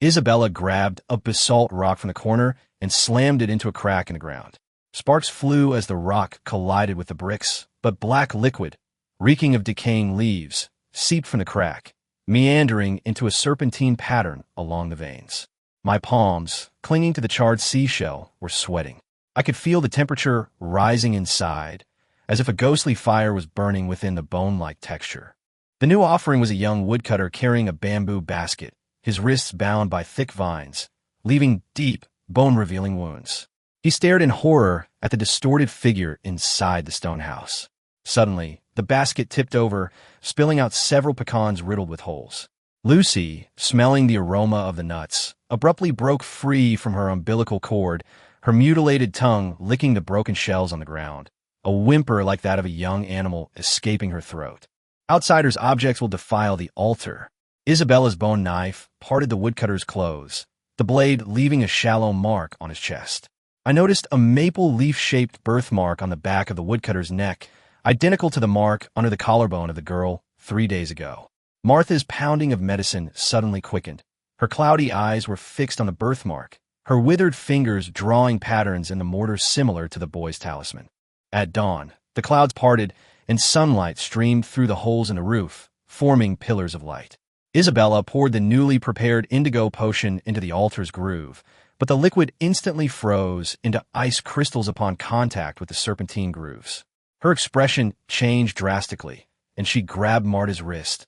Isabella grabbed a basalt rock from the corner and slammed it into a crack in the ground. Sparks flew as the rock collided with the bricks, but black liquid, reeking of decaying leaves, seeped from the crack, meandering into a serpentine pattern along the veins. My palms, clinging to the charred seashell, were sweating. I could feel the temperature rising inside, as if a ghostly fire was burning within the bone-like texture. The new offering was a young woodcutter carrying a bamboo basket, his wrists bound by thick vines, leaving deep, bone-revealing wounds. He stared in horror at the distorted figure inside the stone house. Suddenly, the basket tipped over, spilling out several pecans riddled with holes. Lucy, smelling the aroma of the nuts, abruptly broke free from her umbilical cord, her mutilated tongue licking the broken shells on the ground, a whimper like that of a young animal escaping her throat. Outsiders' objects will defile the altar. Isabella's bone knife parted the woodcutter's clothes, the blade leaving a shallow mark on his chest. I noticed a maple leaf-shaped birthmark on the back of the woodcutter's neck, identical to the mark under the collarbone of the girl 3 days ago. Martha's pounding of medicine suddenly quickened. Her cloudy eyes were fixed on the birthmark, her withered fingers drawing patterns in the mortar similar to the boy's talisman. At dawn, the clouds parted, and sunlight streamed through the holes in the roof, forming pillars of light. Isabella poured the newly prepared indigo potion into the altar's groove, but the liquid instantly froze into ice crystals upon contact with the serpentine grooves. Her expression changed drastically, and she grabbed Marta's wrist.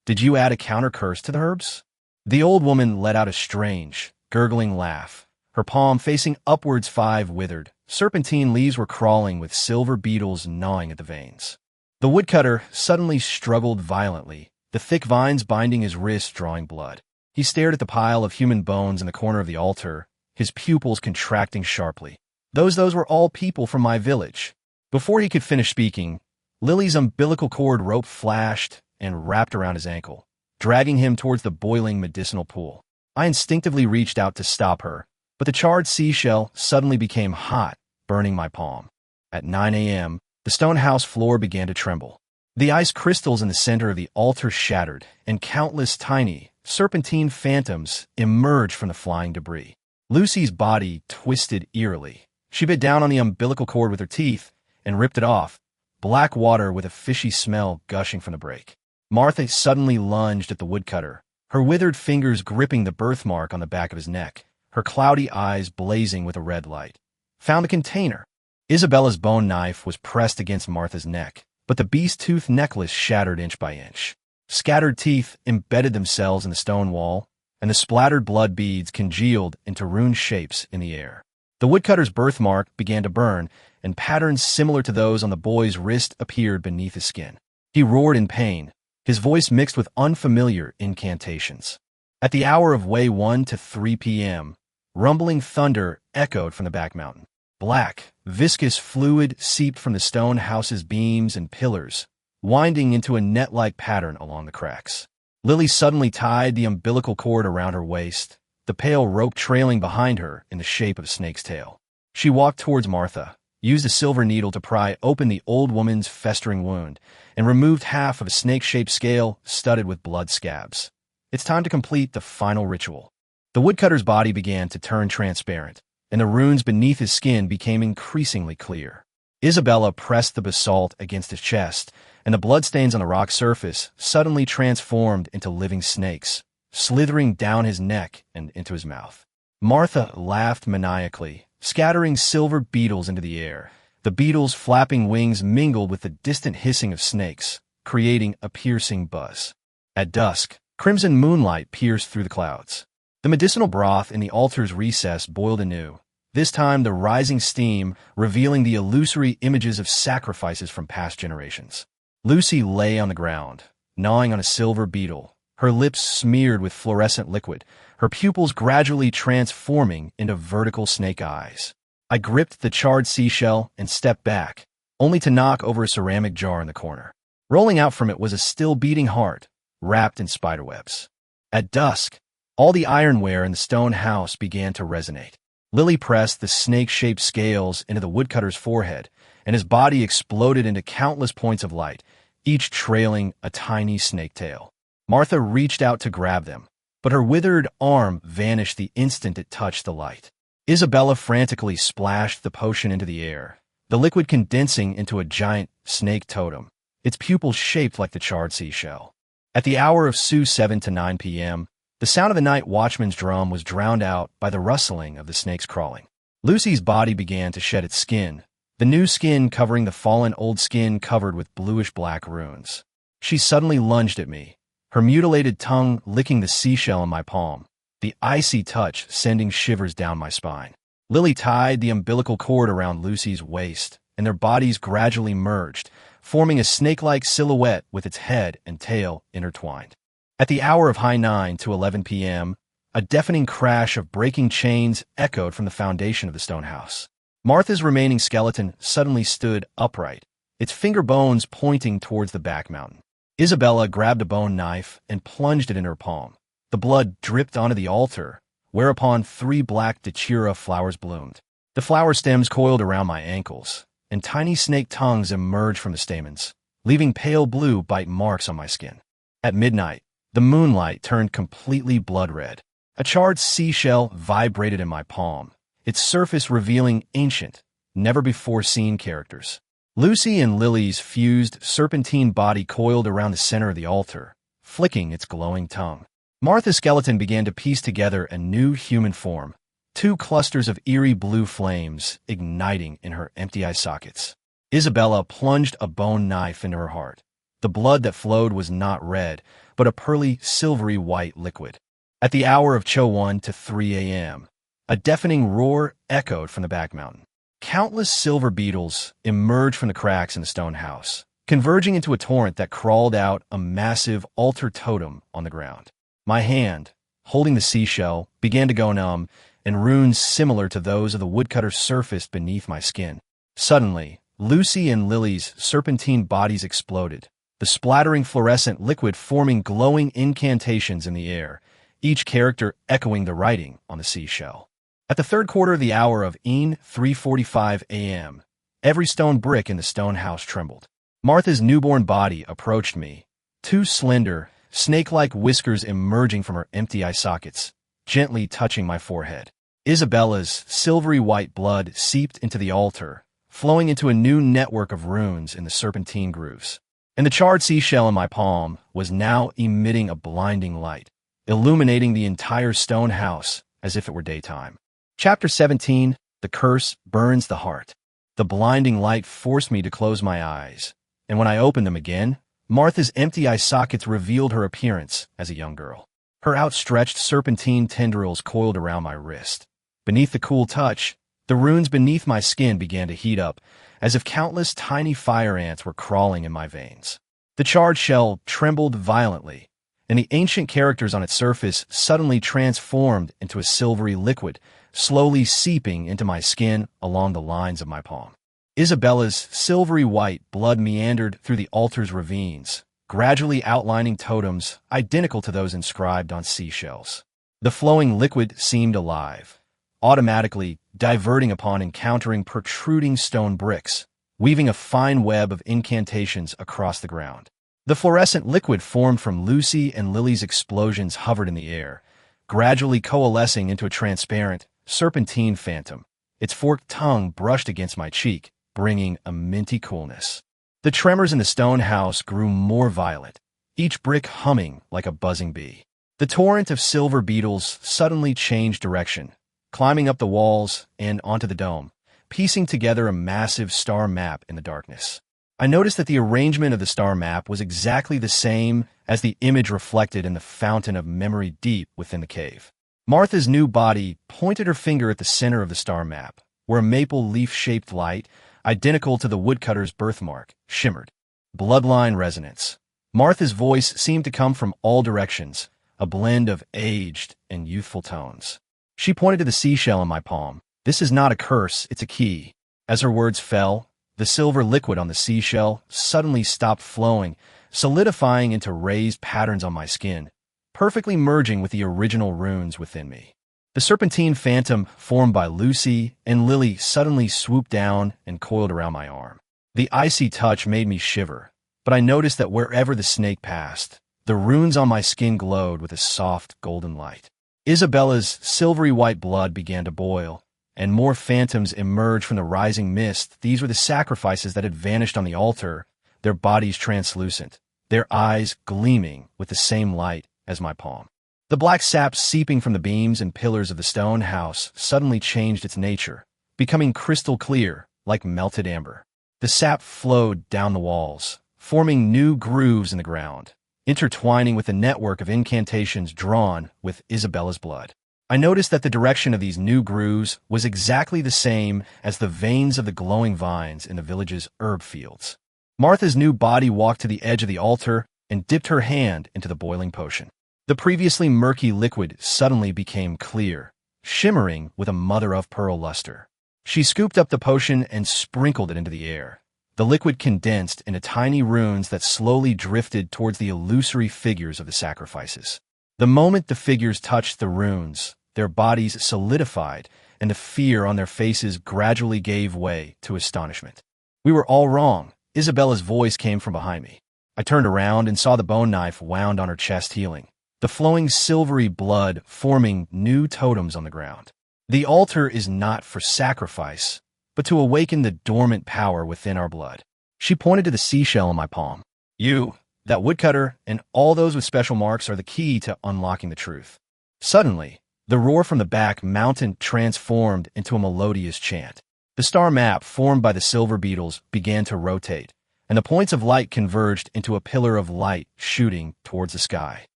"Did you add a counter-curse to the herbs?" The old woman let out a strange, gurgling laugh. Her palm facing upwards 5 withered, serpentine leaves were crawling with silver beetles gnawing at the veins. The woodcutter suddenly struggled violently, the thick vines binding his wrist drawing blood. He stared at the pile of human bones in the corner of the altar, his pupils contracting sharply. Those were all people from my village. Before he could finish speaking, Lily's umbilical cord rope flashed and wrapped around his ankle, dragging him towards the boiling medicinal pool. I instinctively reached out to stop her, but the charred seashell suddenly became hot, burning my palm. At 9 a.m., the stone house floor began to tremble. The ice crystals in the center of the altar shattered, and countless tiny, serpentine phantoms emerged from the flying debris. Lucy's body twisted eerily. She bit down on the umbilical cord with her teeth and ripped it off, black water with a fishy smell gushing from the break. Martha suddenly lunged at the woodcutter, her withered fingers gripping the birthmark on the back of his neck, her cloudy eyes blazing with a red light. "Found the container." Isabella's bone knife was pressed against Martha's neck, but the beast-tooth necklace shattered inch by inch. Scattered teeth embedded themselves in the stone wall, and the splattered blood beads congealed into rune shapes in the air. The woodcutter's birthmark began to burn, and patterns similar to those on the boy's wrist appeared beneath his skin. He roared in pain, his voice mixed with unfamiliar incantations. At the hour of way 1 to 3 p.m., rumbling thunder echoed from the back mountain. Black, viscous fluid seeped from the stone house's beams and pillars, winding into a net-like pattern along the cracks. Lily suddenly tied the umbilical cord around her waist, the pale rope trailing behind her in the shape of a snake's tail. She walked towards Martha, used a silver needle to pry open the old woman's festering wound, and removed half of a snake-shaped scale studded with blood scabs. It's time to complete the final ritual. The woodcutter's body began to turn transparent, and the runes beneath his skin became increasingly clear. Isabella pressed the basalt against his chest, and the bloodstains on the rock surface suddenly transformed into living snakes, slithering down his neck and into his mouth. Martha laughed maniacally, scattering silver beetles into the air. The beetles' flapping wings mingled with the distant hissing of snakes, creating a piercing buzz. At dusk, crimson moonlight pierced through the clouds. The medicinal broth in the altar's recess boiled anew, this time the rising steam revealing the illusory images of sacrifices from past generations. Lucy lay on the ground, gnawing on a silver beetle, her lips smeared with fluorescent liquid, her pupils gradually transforming into vertical snake eyes. I gripped the charred seashell and stepped back, only to knock over a ceramic jar in the corner. Rolling out from it was a still-beating heart, wrapped in spiderwebs. At dusk, all the ironware in the stone house began to resonate. Lily pressed the snake-shaped scales into the woodcutter's forehead, and his body exploded into countless points of light, each trailing a tiny snake tail. Martha reached out to grab them, but her withered arm vanished the instant it touched the light. Isabella frantically splashed the potion into the air, the liquid condensing into a giant snake totem, its pupils shaped like the charred seashell. At the hour of 7 to 9 p.m., the sound of the night watchman's drum was drowned out by the rustling of the snakes crawling. Lucy's body began to shed its skin, the new skin covering the fallen old skin covered with bluish-black runes. She suddenly lunged at me, her mutilated tongue licking the seashell in my palm, the icy touch sending shivers down my spine. Lily tied the umbilical cord around Lucy's waist, and their bodies gradually merged, forming a snake-like silhouette with its head and tail intertwined. At the hour of high 9 to 11 p.m., a deafening crash of breaking chains echoed from the foundation of the stone house. Martha's remaining skeleton suddenly stood upright, its finger bones pointing towards the back mountain. Isabella grabbed a bone knife and plunged it in her palm. The blood dripped onto the altar, whereupon 3 black datura flowers bloomed. The flower stems coiled around my ankles, and tiny snake tongues emerged from the stamens, leaving pale blue bite marks on my skin. At midnight, the moonlight turned completely blood-red. A charred seashell vibrated in my palm, its surface revealing ancient, never-before-seen characters. Lucy and Lily's fused serpentine body coiled around the center of the altar, flicking its glowing tongue. Martha's skeleton began to piece together a new human form, 2 clusters of eerie blue flames igniting in her empty eye sockets. Isabella plunged a bone knife into her heart. The blood that flowed was not red, but a pearly, silvery white liquid. At the hour of 1 to 3 a.m., a deafening roar echoed from the back mountain. Countless silver beetles emerged from the cracks in the stone house, converging into a torrent that crawled out a massive altar totem on the ground. My hand, holding the seashell, began to go numb, and runes similar to those of the woodcutter surfaced beneath my skin. Suddenly, Lucy and Lily's serpentine bodies exploded, the splattering fluorescent liquid forming glowing incantations in the air, each character echoing the writing on the seashell. At the third quarter of the hour of 3:45 a.m., every stone brick in the stone house trembled. Martha's newborn body approached me, 2 slender, snake-like whiskers emerging from her empty eye sockets, gently touching my forehead. Isabella's silvery white blood seeped into the altar, flowing into a new network of runes in the serpentine grooves. And the charred seashell in my palm was now emitting a blinding light, illuminating the entire stone house as if it were daytime. Chapter 17, The Curse Burns the Heart. The blinding light forced me to close my eyes, and when I opened them again, Martha's empty eye sockets revealed her appearance as a young girl. Her outstretched serpentine tendrils coiled around my wrist. Beneath the cool touch, the runes beneath my skin began to heat up, as if countless tiny fire ants were crawling in my veins. The charred shell trembled violently, and the ancient characters on its surface suddenly transformed into a silvery liquid, slowly seeping into my skin along the lines of my palm. Isabella's silvery white blood meandered through the altar's ravines, gradually outlining totems identical to those inscribed on seashells. The flowing liquid seemed alive, automatically diverting upon encountering protruding stone bricks, weaving a fine web of incantations across the ground. The fluorescent liquid formed from Lucy and Lily's explosions hovered in the air, gradually coalescing into a transparent, serpentine phantom. Its forked tongue brushed against my cheek, bringing a minty coolness. The tremors in the stone house grew more violent, each brick humming like a buzzing bee. The torrent of silver beetles suddenly changed direction, climbing up the walls and onto the dome, piecing together a massive star map in the darkness. I noticed that the arrangement of the star map was exactly the same as the image reflected in the fountain of memory deep within the cave. Martha's new body pointed her finger at the center of the star map, where a maple leaf-shaped light, identical to the woodcutter's birthmark, shimmered. Bloodline resonance. Martha's voice seemed to come from all directions, a blend of aged and youthful tones. She pointed to the seashell in my palm, This is not a curse, it's a key. As her words fell, the silver liquid on the seashell suddenly stopped flowing, solidifying into raised patterns on my skin, perfectly merging with the original runes within me. The serpentine phantom formed by Lucy and Lily suddenly swooped down and coiled around my arm. The icy touch made me shiver, but I noticed that wherever the snake passed, the runes on my skin glowed with a soft golden light. Isabella's silvery white blood began to boil, and more phantoms emerged from the rising mist. These were the sacrifices that had vanished on the altar, their bodies translucent, their eyes gleaming with the same light as my palm. The black sap seeping from the beams and pillars of the stone house suddenly changed its nature, becoming crystal clear like melted amber. The sap flowed down the walls, forming new grooves in the ground, intertwining with a network of incantations drawn with Isabella's blood. I noticed that the direction of these new grooves was exactly the same as the veins of the glowing vines in the village's herb fields. Martha's new body walked to the edge of the altar and dipped her hand into the boiling potion. The previously murky liquid suddenly became clear, shimmering with a mother-of-pearl luster. She scooped up the potion and sprinkled it into the air. The liquid condensed into tiny runes that slowly drifted towards the illusory figures of the sacrifices. The moment the figures touched the runes, their bodies solidified, and the fear on their faces gradually gave way to astonishment. "We were all wrong," Isabella's voice came from behind me. I turned around and saw the bone knife wound on her chest healing, the flowing silvery blood forming new totems on the ground. The altar is not for sacrifice, but to awaken the dormant power within our blood. She pointed to the seashell in my palm. "You, that woodcutter, and all those with special marks are the key to unlocking the truth." Suddenly, the roar from the back mountain transformed into a melodious chant. The star map formed by the silver beetles began to rotate, and the points of light converged into a pillar of light shooting towards the sky.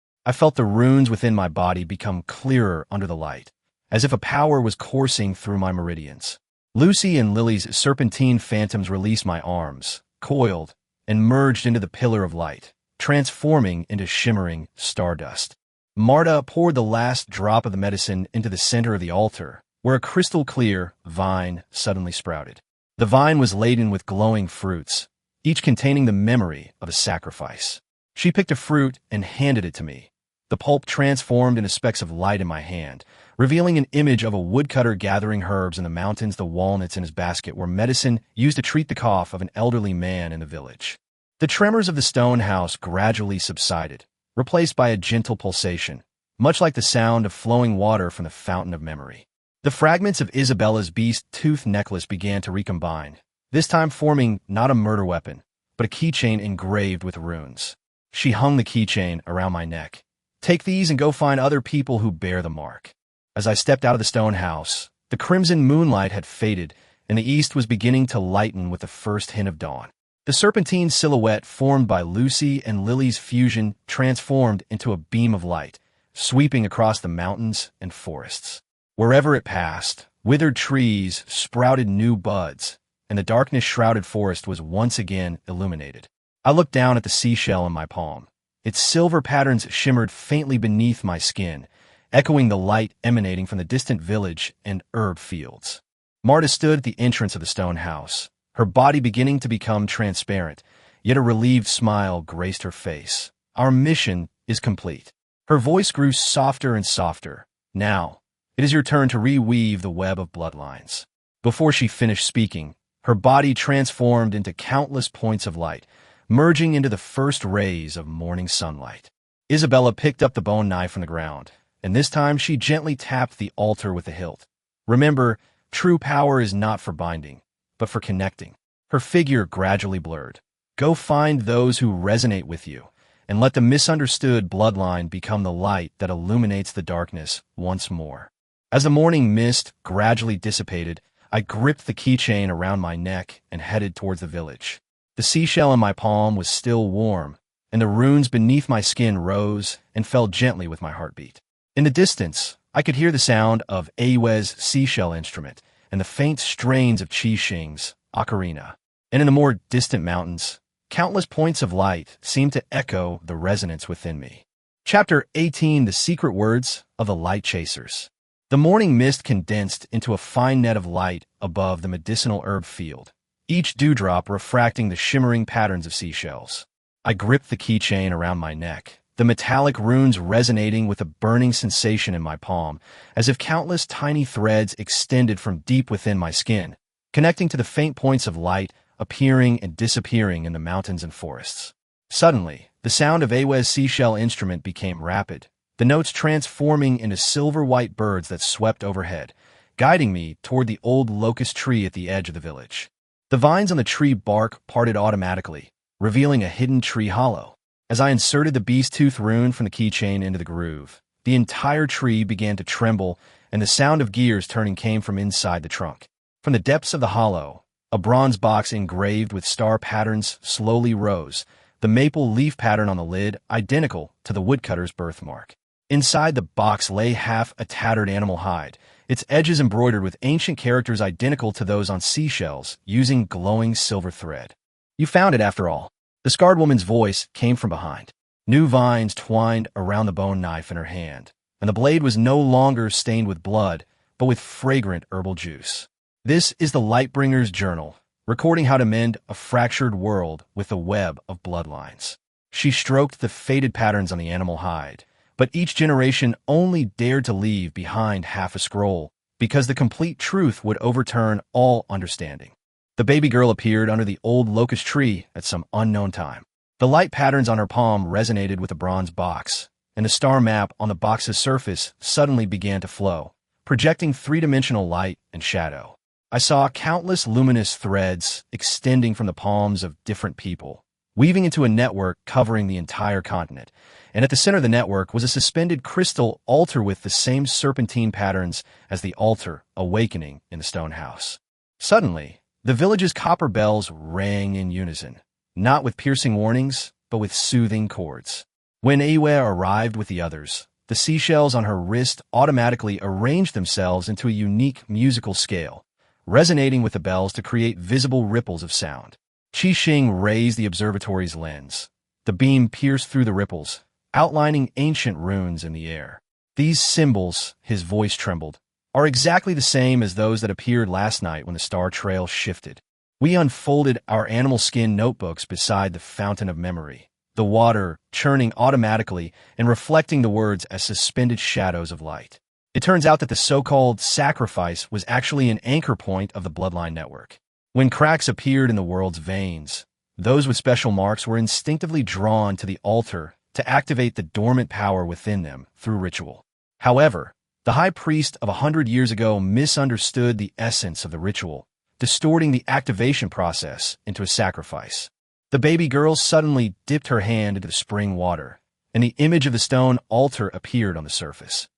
I felt the runes within my body become clearer under the light, as if a power was coursing through my meridians. Lucy and Lily's serpentine phantoms released my arms, coiled, and merged into the pillar of light, transforming into shimmering stardust. Marta poured the last drop of the medicine into the center of the altar, where a crystal-clear vine suddenly sprouted. The vine was laden with glowing fruits, each containing the memory of a sacrifice. She picked a fruit and handed it to me. The pulp transformed into specks of light in my hand, revealing an image of a woodcutter gathering herbs in the mountains. The walnuts in his basket were medicine used to treat the cough of an elderly man in the village. The tremors of the stone house gradually subsided, replaced by a gentle pulsation, much like the sound of flowing water from the fountain of memory. The fragments of Isabella's beast-tooth necklace began to recombine, this time forming not a murder weapon, but a keychain engraved with runes. She hung the keychain around my neck. "Take these and go find other people who bear the mark." As I stepped out of the stone house, the crimson moonlight had faded, and the east was beginning to lighten with the first hint of dawn. The serpentine silhouette formed by Lucy and Lily's fusion transformed into a beam of light, sweeping across the mountains and forests. Wherever it passed, withered trees sprouted new buds, and the darkness-shrouded forest was once again illuminated. I looked down at the seashell in my palm. Its silver patterns shimmered faintly beneath my skin, echoing the light emanating from the distant village and herb fields. Marta stood at the entrance of the stone house, her body beginning to become transparent, yet a relieved smile graced her face. "Our mission is complete." Her voice grew softer and softer. "Now, it is your turn to reweave the web of bloodlines." Before she finished speaking, her body transformed into countless points of light, merging into the first rays of morning sunlight. Isabella picked up the bone knife from the ground, and this time she gently tapped the altar with the hilt. "Remember, true power is not for binding, but for connecting." Her figure gradually blurred. "Go find those who resonate with you, and let the misunderstood bloodline become the light that illuminates the darkness once more." As the morning mist gradually dissipated, I gripped the keychain around my neck and headed towards the village. The seashell in my palm was still warm, and the runes beneath my skin rose and fell gently with my heartbeat. In the distance, I could hear the sound of Aaya's seashell instrument and the faint strains of Qixing's ocarina. And in the more distant mountains, countless points of light seemed to echo the resonance within me. Chapter 18: The Secret Words of the Light Chasers. The morning mist condensed into a fine net of light above the medicinal herb field, each dewdrop refracting the shimmering patterns of seashells. I gripped the keychain around my neck, the metallic runes resonating with a burning sensation in my palm, as if countless tiny threads extended from deep within my skin, connecting to the faint points of light appearing and disappearing in the mountains and forests. Suddenly, the sound of Aaya's seashell instrument became rapid, the notes transforming into silver-white birds that swept overhead, guiding me toward the old locust tree at the edge of the village. The vines on the tree bark parted automatically, revealing a hidden tree hollow. As I inserted the beast tooth rune from the keychain into the groove, the entire tree began to tremble, and the sound of gears turning came from inside the trunk. From the depths of the hollow, a bronze box engraved with star patterns slowly rose, the maple leaf pattern on the lid identical to the woodcutter's birthmark. Inside the box lay half a tattered animal hide, its edges embroidered with ancient characters identical to those on seashells, using glowing silver thread. "You found it after all." The scarred woman's voice came from behind. New vines twined around the bone knife in her hand, and the blade was no longer stained with blood, but with fragrant herbal juice. "This is the Lightbringer's journal, recording how to mend a fractured world with a web of bloodlines." She stroked the faded patterns on the animal hide, but each generation only dared to leave behind half a scroll, because the complete truth would overturn all understanding. The baby girl appeared under the old locust tree at some unknown time. The light patterns on her palm resonated with the bronze box, and the star map on the box's surface suddenly began to flow, projecting three-dimensional light and shadow. I saw countless luminous threads extending from the palms of different people, weaving into a network covering the entire continent, and at the center of the network was a suspended crystal altar with the same serpentine patterns as the altar awakening in the stone house. Suddenly, the village's copper bells rang in unison, not with piercing warnings, but with soothing chords. When Aaya arrived with the others, the seashells on her wrist automatically arranged themselves into a unique musical scale, resonating with the bells to create visible ripples of sound. Qixing raised the observatory's lens. The beam pierced through the ripples, outlining ancient runes in the air. "These symbols," his voice trembled, "are exactly the same as those that appeared last night when the star trail shifted." We unfolded our animal skin notebooks beside the fountain of memory, the water churning automatically and reflecting the words as suspended shadows of light. It turns out that the so-called sacrifice was actually an anchor point of the Bloodline network. When cracks appeared in the world's veins, those with special marks were instinctively drawn to the altar to activate the dormant power within them through ritual. However, the high priest of 100 years ago misunderstood the essence of the ritual, distorting the activation process into a sacrifice. The baby girl suddenly dipped her hand into the spring water, and the image of the stone altar appeared on the surface.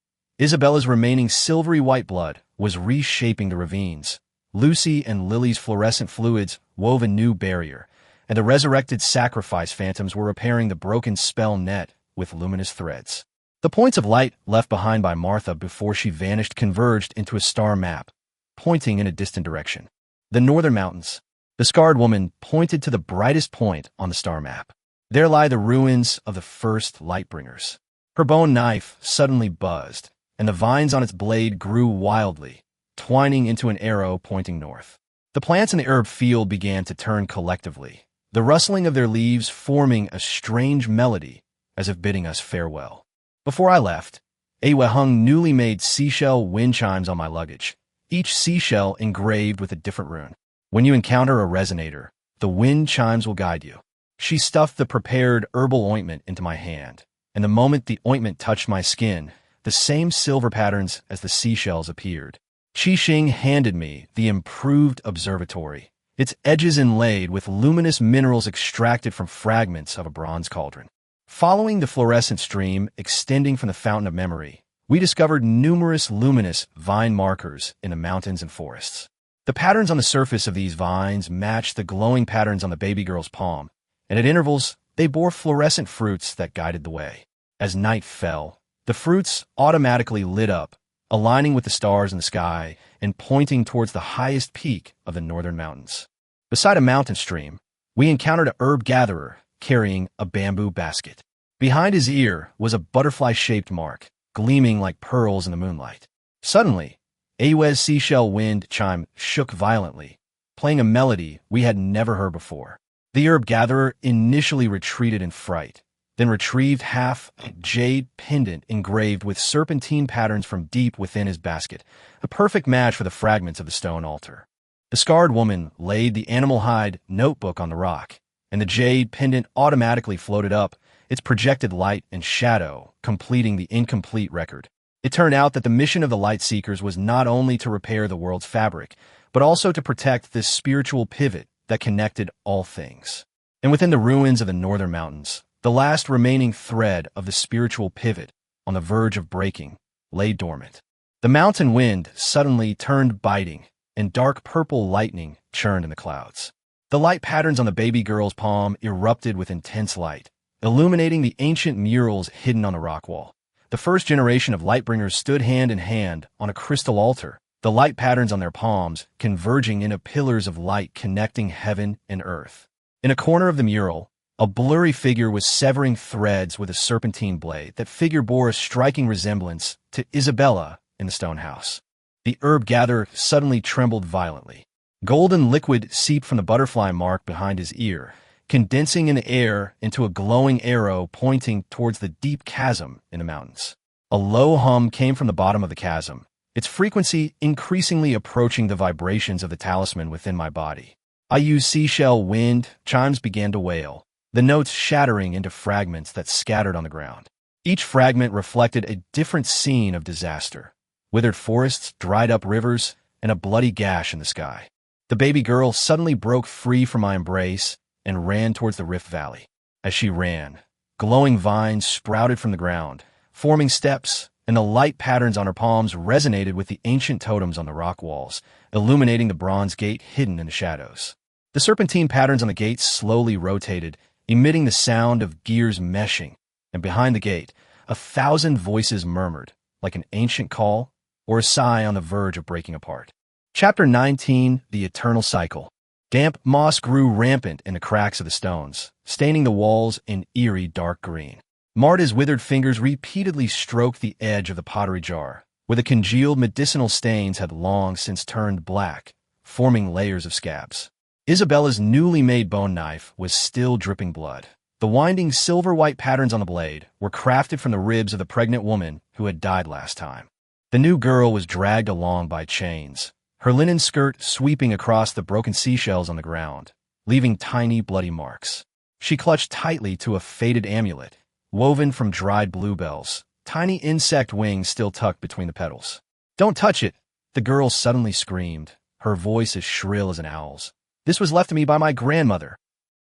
Isabella's remaining silvery white blood was reshaping the ravines. Lucy and Lily's fluorescent fluids wove a new barrier, and the resurrected sacrifice phantoms were repairing the broken spell net with luminous threads. The points of light left behind by Martha before she vanished converged into a star map, pointing in a distant direction. The northern mountains. The scarred woman pointed to the brightest point on the star map. There lie the ruins of the first Lightbringers. Her bone knife suddenly buzzed, and the vines on its blade grew wildly, twining into an arrow pointing north. The plants in the herb field began to turn collectively, the rustling of their leaves forming a strange melody as if bidding us farewell. Before I left, Aaya hung newly made seashell wind chimes on my luggage, each seashell engraved with a different rune. When you encounter a resonator, the wind chimes will guide you. She stuffed the prepared herbal ointment into my hand, and the moment the ointment touched my skin, the same silver patterns as the seashells appeared. Qixing handed me the improved observatory, its edges inlaid with luminous minerals extracted from fragments of a bronze cauldron. Following the fluorescent stream extending from the fountain of memory, we discovered numerous luminous vine markers in the mountains and forests. The patterns on the surface of these vines matched the glowing patterns on the baby girl's palm, and at intervals, they bore fluorescent fruits that guided the way. As night fell, the fruits automatically lit up, aligning with the stars in the sky and pointing towards the highest peak of the northern mountains. Beside a mountain stream, we encountered a herb gatherer carrying a bamboo basket. Behind his ear was a butterfly-shaped mark, gleaming like pearls in the moonlight. Suddenly, Aaya's seashell wind chime shook violently, playing a melody we had never heard before. The herb gatherer initially retreated in fright, then retrieved half a jade pendant engraved with serpentine patterns from deep within his basket, a perfect match for the fragments of the stone altar. The scarred woman laid the animal hide notebook on the rock, and the jade pendant automatically floated up, its projected light and shadow completing the incomplete record. It turned out that the mission of the Light Seekers was not only to repair the world's fabric, but also to protect this spiritual pivot that connected all things. And within the ruins of the northern mountains, the last remaining thread of the spiritual pivot, on the verge of breaking, lay dormant. The mountain wind suddenly turned biting, and dark purple lightning churned in the clouds. The light patterns on the baby girl's palm erupted with intense light, illuminating the ancient murals hidden on the rock wall. The first generation of Lightbringers stood hand in hand on a crystal altar, the light patterns on their palms converging into pillars of light connecting heaven and earth. In a corner of the mural, a blurry figure was severing threads with a serpentine blade. That figure bore a striking resemblance to Isabella in the stone house. The herb gatherer suddenly trembled violently. Golden liquid seeped from the butterfly mark behind his ear, condensing in the air into a glowing arrow pointing towards the deep chasm in the mountains. A low hum came from the bottom of the chasm, its frequency increasingly approaching the vibrations of the talisman within my body. Aayu's seashell wind chimes began to wail, the notes shattering into fragments that scattered on the ground. Each fragment reflected a different scene of disaster: withered forests, dried up rivers, and a bloody gash in the sky. The baby girl suddenly broke free from my embrace and ran towards the Rift Valley. As she ran, glowing vines sprouted from the ground, forming steps, and the light patterns on her palms resonated with the ancient totems on the rock walls, illuminating the bronze gate hidden in the shadows. The serpentine patterns on the gate slowly rotated, emitting the sound of gears meshing, and behind the gate, 1,000 voices murmured, like an ancient call or a sigh on the verge of breaking apart. Chapter 19, The Eternal Cycle. Damp moss grew rampant in the cracks of the stones, staining the walls in eerie dark green. Marta's withered fingers repeatedly stroked the edge of the pottery jar, where the congealed medicinal stains had long since turned black, forming layers of scabs. Isabella's newly made bone knife was still dripping blood. The winding silver-white patterns on the blade were crafted from the ribs of the pregnant woman who had died last time. The new girl was dragged along by chains, her linen skirt sweeping across the broken seashells on the ground, leaving tiny bloody marks. She clutched tightly to a faded amulet, woven from dried bluebells, tiny insect wings still tucked between the petals. "Don't touch it!" the girl suddenly screamed, her voice as shrill as an owl's. "This was left to me by my grandmother."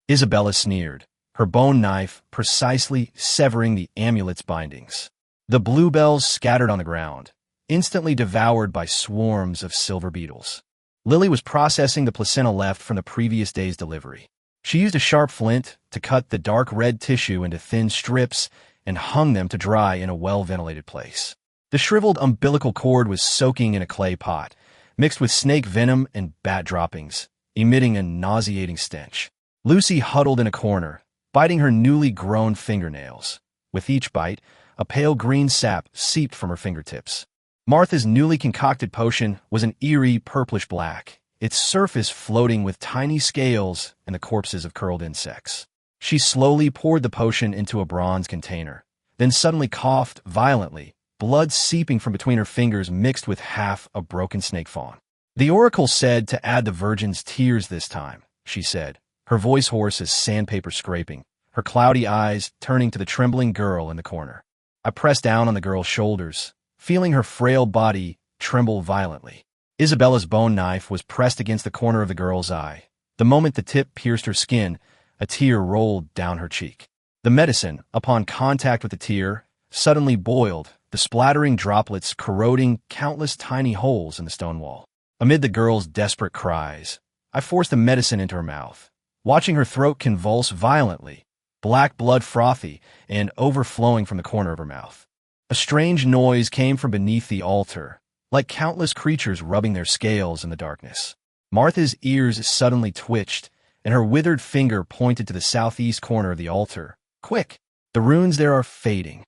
Isabella sneered, her bone knife precisely severing the amulet's bindings. The bluebells scattered on the ground, instantly devoured by swarms of silver beetles. Lily was processing the placenta left from the previous day's delivery. She used a sharp flint to cut the dark red tissue into thin strips and hung them to dry in a well-ventilated place. The shriveled umbilical cord was soaking in a clay pot, mixed with snake venom and bat droppings, emitting a nauseating stench. Lucy huddled in a corner, biting her newly grown fingernails. With each bite, a pale green sap seeped from her fingertips. Martha's newly concocted potion was an eerie purplish black, its surface floating with tiny scales and the corpses of curled insects. She slowly poured the potion into a bronze container, then suddenly coughed violently, blood seeping from between her fingers mixed with half a broken snake fawn. "The oracle said to add the virgin's tears this time," she said, her voice hoarse as sandpaper scraping, her cloudy eyes turning to the trembling girl in the corner. I pressed down on the girl's shoulders, feeling her frail body tremble violently. Isabella's bone knife was pressed against the corner of the girl's eye. The moment the tip pierced her skin, a tear rolled down her cheek. The medicine, upon contact with the tear, suddenly boiled, the splattering droplets corroding countless tiny holes in the stone wall. Amid the girl's desperate cries, I forced the medicine into her mouth, watching her throat convulse violently, black blood frothy and overflowing from the corner of her mouth. A strange noise came from beneath the altar, like countless creatures rubbing their scales in the darkness. Martha's ears suddenly twitched, and her withered finger pointed to the southeast corner of the altar. "Quick! The runes there are fading."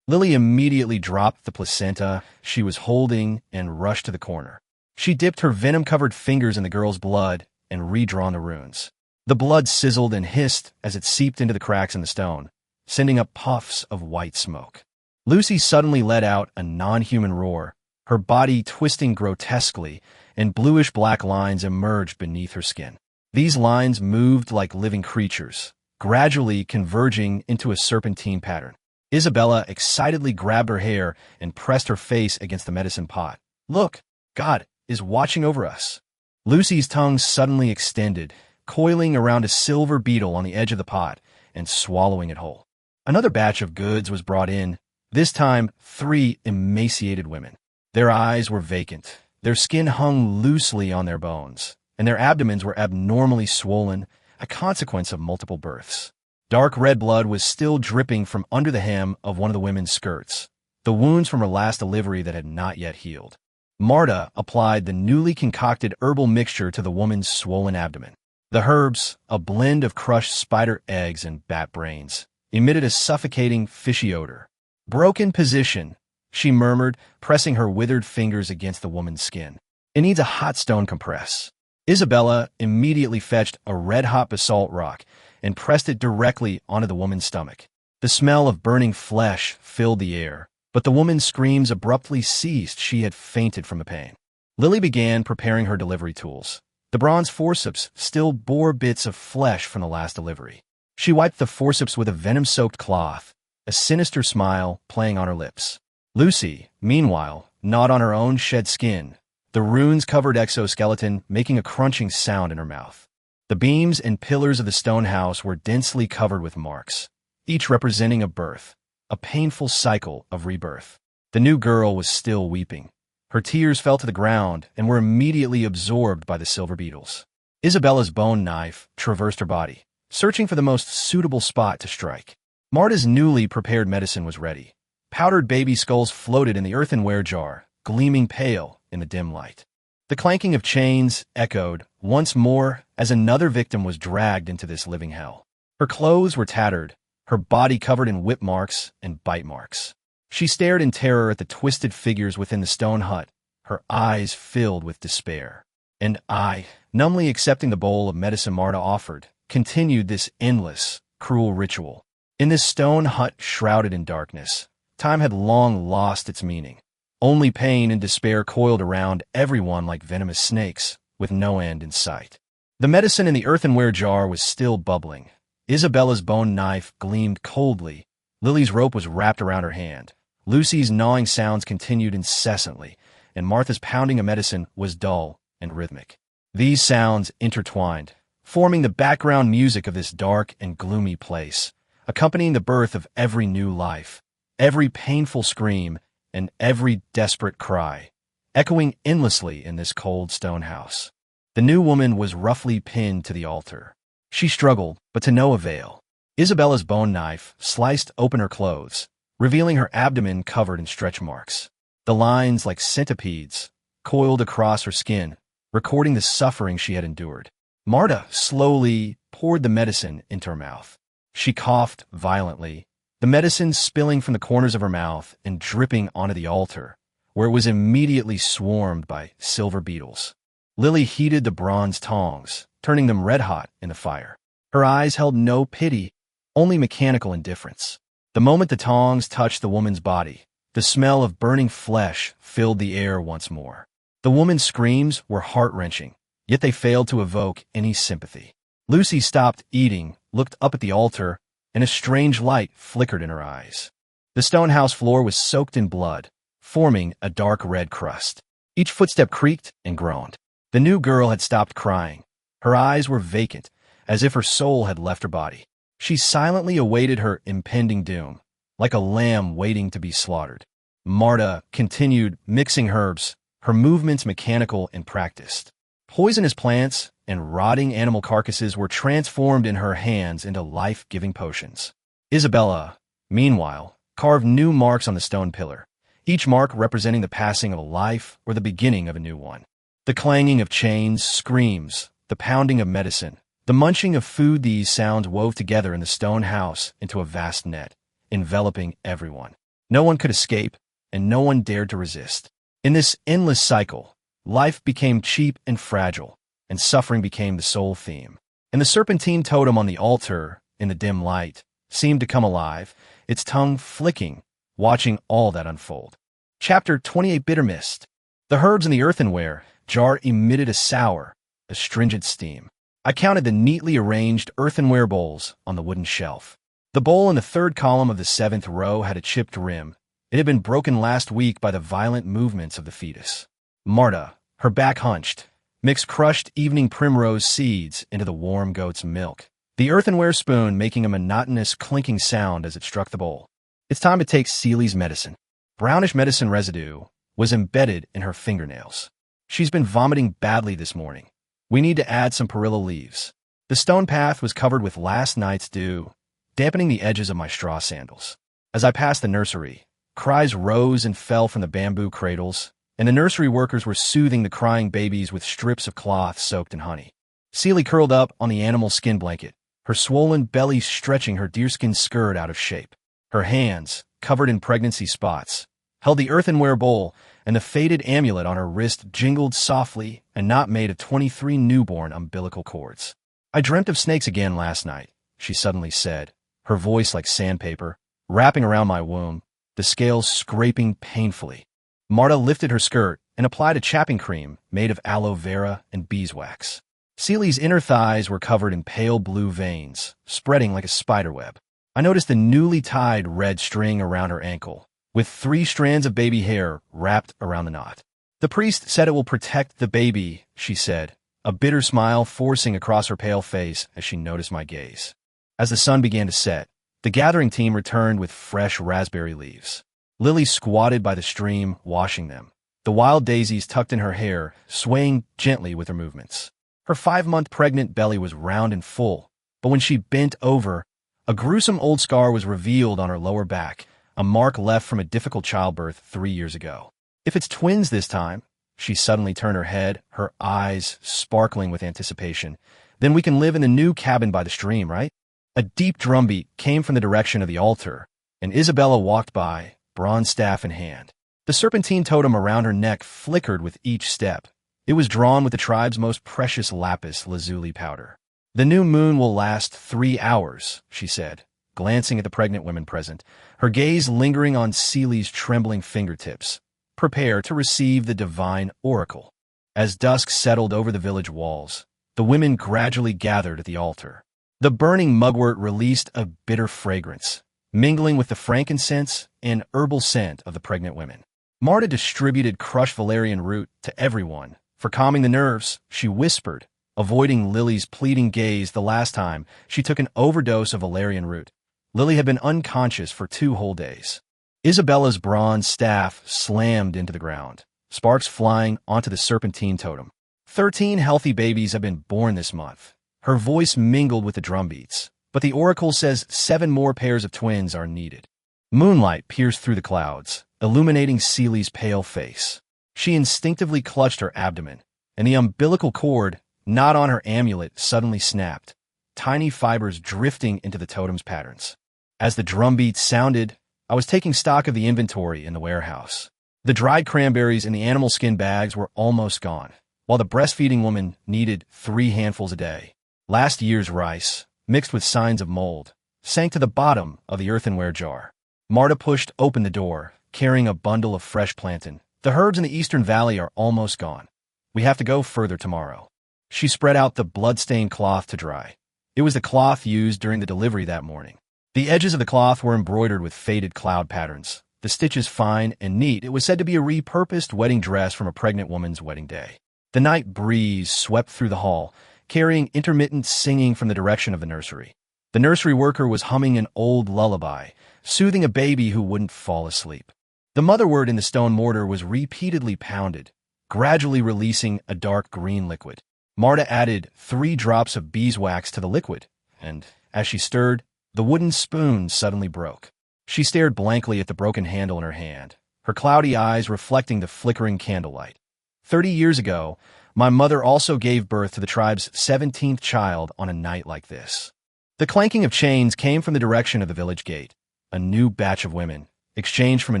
Lily immediately dropped the placenta she was holding and rushed to the corner. She dipped her venom-covered fingers in the girl's blood and redrawn the runes. The blood sizzled and hissed as it seeped into the cracks in the stone, sending up puffs of white smoke. Lucy suddenly let out a non-human roar, her body twisting grotesquely, and bluish-black lines emerged beneath her skin. These lines moved like living creatures, gradually converging into a serpentine pattern. Isabella excitedly grabbed her hair and pressed her face against the medicine pot. "Look, God is watching over us." Lucy's tongue suddenly extended, coiling around a silver beetle on the edge of the pot and swallowing it whole. Another batch of goods was brought in, this time 3 emaciated women. Their eyes were vacant, their skin hung loosely on their bones, and their abdomens were abnormally swollen, a consequence of multiple births. Dark red blood was still dripping from under the hem of one of the women's skirts, the wounds from her last delivery that had not yet healed. Marta applied the newly concocted herbal mixture to the woman's swollen abdomen. The herbs, a blend of crushed spider eggs and bat brains, emitted a suffocating, fishy odor. "Broken position," she murmured, pressing her withered fingers against the woman's skin. "It needs a hot stone compress." Isabella immediately fetched a red-hot basalt rock and pressed it directly onto the woman's stomach. The smell of burning flesh filled the air, but the woman's screams abruptly ceased. She had fainted from the pain. Lily began preparing her delivery tools. The bronze forceps still bore bits of flesh from the last delivery. She wiped the forceps with a venom-soaked cloth, a sinister smile playing on her lips. Lucy, meanwhile, gnawed on her own shed skin, the runes-covered exoskeleton making a crunching sound in her mouth. The beams and pillars of the stone house were densely covered with marks, each representing a birth, a painful cycle of rebirth. The new girl was still weeping. Her tears fell to the ground and were immediately absorbed by the silver beetles. Isabella's bone knife traversed her body, searching for the most suitable spot to strike. Marta's newly prepared medicine was ready. Powdered baby skulls floated in the earthenware jar, gleaming pale in the dim light. The clanking of chains echoed once more as another victim was dragged into this living hell. Her clothes were tattered, her body covered in whip marks and bite marks. She stared in terror at the twisted figures within the stone hut, her eyes filled with despair. And I, numbly accepting the bowl of medicine Marta offered, continued this endless, cruel ritual. In this stone hut shrouded in darkness, time had long lost its meaning. Only pain and despair coiled around everyone like venomous snakes, with no end in sight. The medicine in the earthenware jar was still bubbling. Isabella's bone knife gleamed coldly. Lily's rope was wrapped around her hand. Lucy's gnawing sounds continued incessantly, and Martha's pounding of medicine was dull and rhythmic. These sounds intertwined, forming the background music of this dark and gloomy place, accompanying the birth of every new life, every painful scream, and every desperate cry, echoing endlessly in this cold stone house. The new woman was roughly pinned to the altar. She struggled, but to no avail. Isabella's bone knife sliced open her clothes, revealing her abdomen covered in stretch marks. The lines, like centipedes, coiled across her skin, recording the suffering she had endured. Marta slowly poured the medicine into her mouth. She coughed violently, the medicine spilling from the corners of her mouth and dripping onto the altar, where it was immediately swarmed by silver beetles. Lily heated the bronze tongs, turning them red-hot in the fire. Her eyes held no pity, only mechanical indifference. The moment the tongs touched the woman's body, the smell of burning flesh filled the air once more. The woman's screams were heart-wrenching, yet they failed to evoke any sympathy. Lucy stopped eating, looked up at the altar, and a strange light flickered in her eyes. The stone house floor was soaked in blood, forming a dark red crust. Each footstep creaked and groaned. The new girl had stopped crying. Her eyes were vacant, as if her soul had left her body. She silently awaited her impending doom, like a lamb waiting to be slaughtered. Marta continued mixing herbs, her movements mechanical and practiced. Poisonous plants and rotting animal carcasses were transformed in her hands into life-giving potions. Isabella, meanwhile, carved new marks on the stone pillar, each mark representing the passing of a life or the beginning of a new one. The clanging of chains, screams, the pounding of medicine, the munching of food, these sounds wove together in the stone house into a vast net, enveloping everyone. No one could escape, and no one dared to resist. In this endless cycle, life became cheap and fragile, and suffering became the sole theme. And the serpentine totem on the altar, in the dim light, seemed to come alive, its tongue flicking, watching all that unfold. Chapter 28. Bitter Mist. The herbs in the earthenware jar emitted a sour, astringent steam. I counted the neatly arranged earthenware bowls on the wooden shelf. The bowl in the third column of the seventh row had a chipped rim. It had been broken last week by the violent movements of the fetus. Marta, her back hunched, mixed crushed evening primrose seeds into the warm goat's milk, the earthenware spoon making a monotonous clinking sound as it struck the bowl. It's time to take Seely's medicine. Brownish medicine residue was embedded in her fingernails. She's been vomiting badly this morning. We need to add some perilla leaves. The stone path was covered with last night's dew, dampening the edges of my straw sandals. As I passed the nursery, cries rose and fell from the bamboo cradles, and the nursery workers were soothing the crying babies with strips of cloth soaked in honey. Seely curled up on the animal skin blanket, her swollen belly stretching her deerskin skirt out of shape. Her hands, covered in pregnancy spots, held the earthenware bowl, and the faded amulet on her wrist jingled softly and not made of 23 newborn umbilical cords. I dreamt of snakes again last night, she suddenly said, her voice like sandpaper, wrapping around my womb, the scales scraping painfully. Marta lifted her skirt and applied a chapping cream made of aloe vera and beeswax. Seely's inner thighs were covered in pale blue veins, spreading like a spiderweb. I noticed the newly tied red string around her ankle, with 3 strands of baby hair wrapped around the knot. The priest said it will protect the baby, she said, a bitter smile forcing across her pale face as she noticed my gaze. As the sun began to set, the gathering team returned with fresh raspberry leaves. Lily squatted by the stream, washing them, the wild daisies tucked in her hair, swaying gently with her movements. Her 5-month pregnant belly was round and full, but when she bent over, a gruesome old scar was revealed on her lower back, a mark left from a difficult childbirth 3 years ago. If it's twins this time, she suddenly turned her head, her eyes sparkling with anticipation, then we can live in the new cabin by the stream, right? A deep drumbeat came from the direction of the altar, and Isabella walked by, bronze staff in hand. The serpentine totem around her neck flickered with each step. It was drawn with the tribe's most precious lapis lazuli powder. The new moon will last 3 hours, she said, glancing at the pregnant women present, her gaze lingering on Seely's trembling fingertips. Prepare to receive the divine oracle. As dusk settled over the village walls, the women gradually gathered at the altar. The burning mugwort released a bitter fragrance, mingling with the frankincense and herbal scent of the pregnant women. Marta distributed crushed valerian root to everyone. For calming the nerves, she whispered, avoiding Lily's pleading gaze the last time she took an overdose of valerian root. Lily had been unconscious for 2 whole days. Isabella's bronze staff slammed into the ground, sparks flying onto the serpentine totem. 13 healthy babies have been born this month. Her voice mingled with the drumbeats, but the oracle says 7 more pairs of twins are needed. Moonlight pierced through the clouds, illuminating Seely's pale face. She instinctively clutched her abdomen, and the umbilical cord, not on her amulet, suddenly snapped, tiny fibers drifting into the totem's patterns. As the drumbeat sounded, I was taking stock of the inventory in the warehouse. The dried cranberries in the animal skin bags were almost gone, while the breastfeeding woman needed 3 handfuls a day. Last year's rice, mixed with signs of mold, sank to the bottom of the earthenware jar. Marta pushed open the door, carrying a bundle of fresh plantain. The herbs in the eastern valley are almost gone. We have to go further tomorrow. She spread out the blood-stained cloth to dry. It was the cloth used during the delivery that morning. The edges of the cloth were embroidered with faded cloud patterns, the stitches fine and neat. It was said to be a repurposed wedding dress from a pregnant woman's wedding day. The night breeze swept through the hall, carrying intermittent singing from the direction of the nursery. The nursery worker was humming an old lullaby, soothing a baby who wouldn't fall asleep. The motherwort in the stone mortar was repeatedly pounded, gradually releasing a dark green liquid. Marta added 3 drops of beeswax to the liquid, and, as she stirred, the wooden spoon suddenly broke. She stared blankly at the broken handle in her hand, her cloudy eyes reflecting the flickering candlelight. 30 years ago, my mother also gave birth to the tribe's 17th child on a night like this. The clanking of chains came from the direction of the village gate. A new batch of women, exchanged from a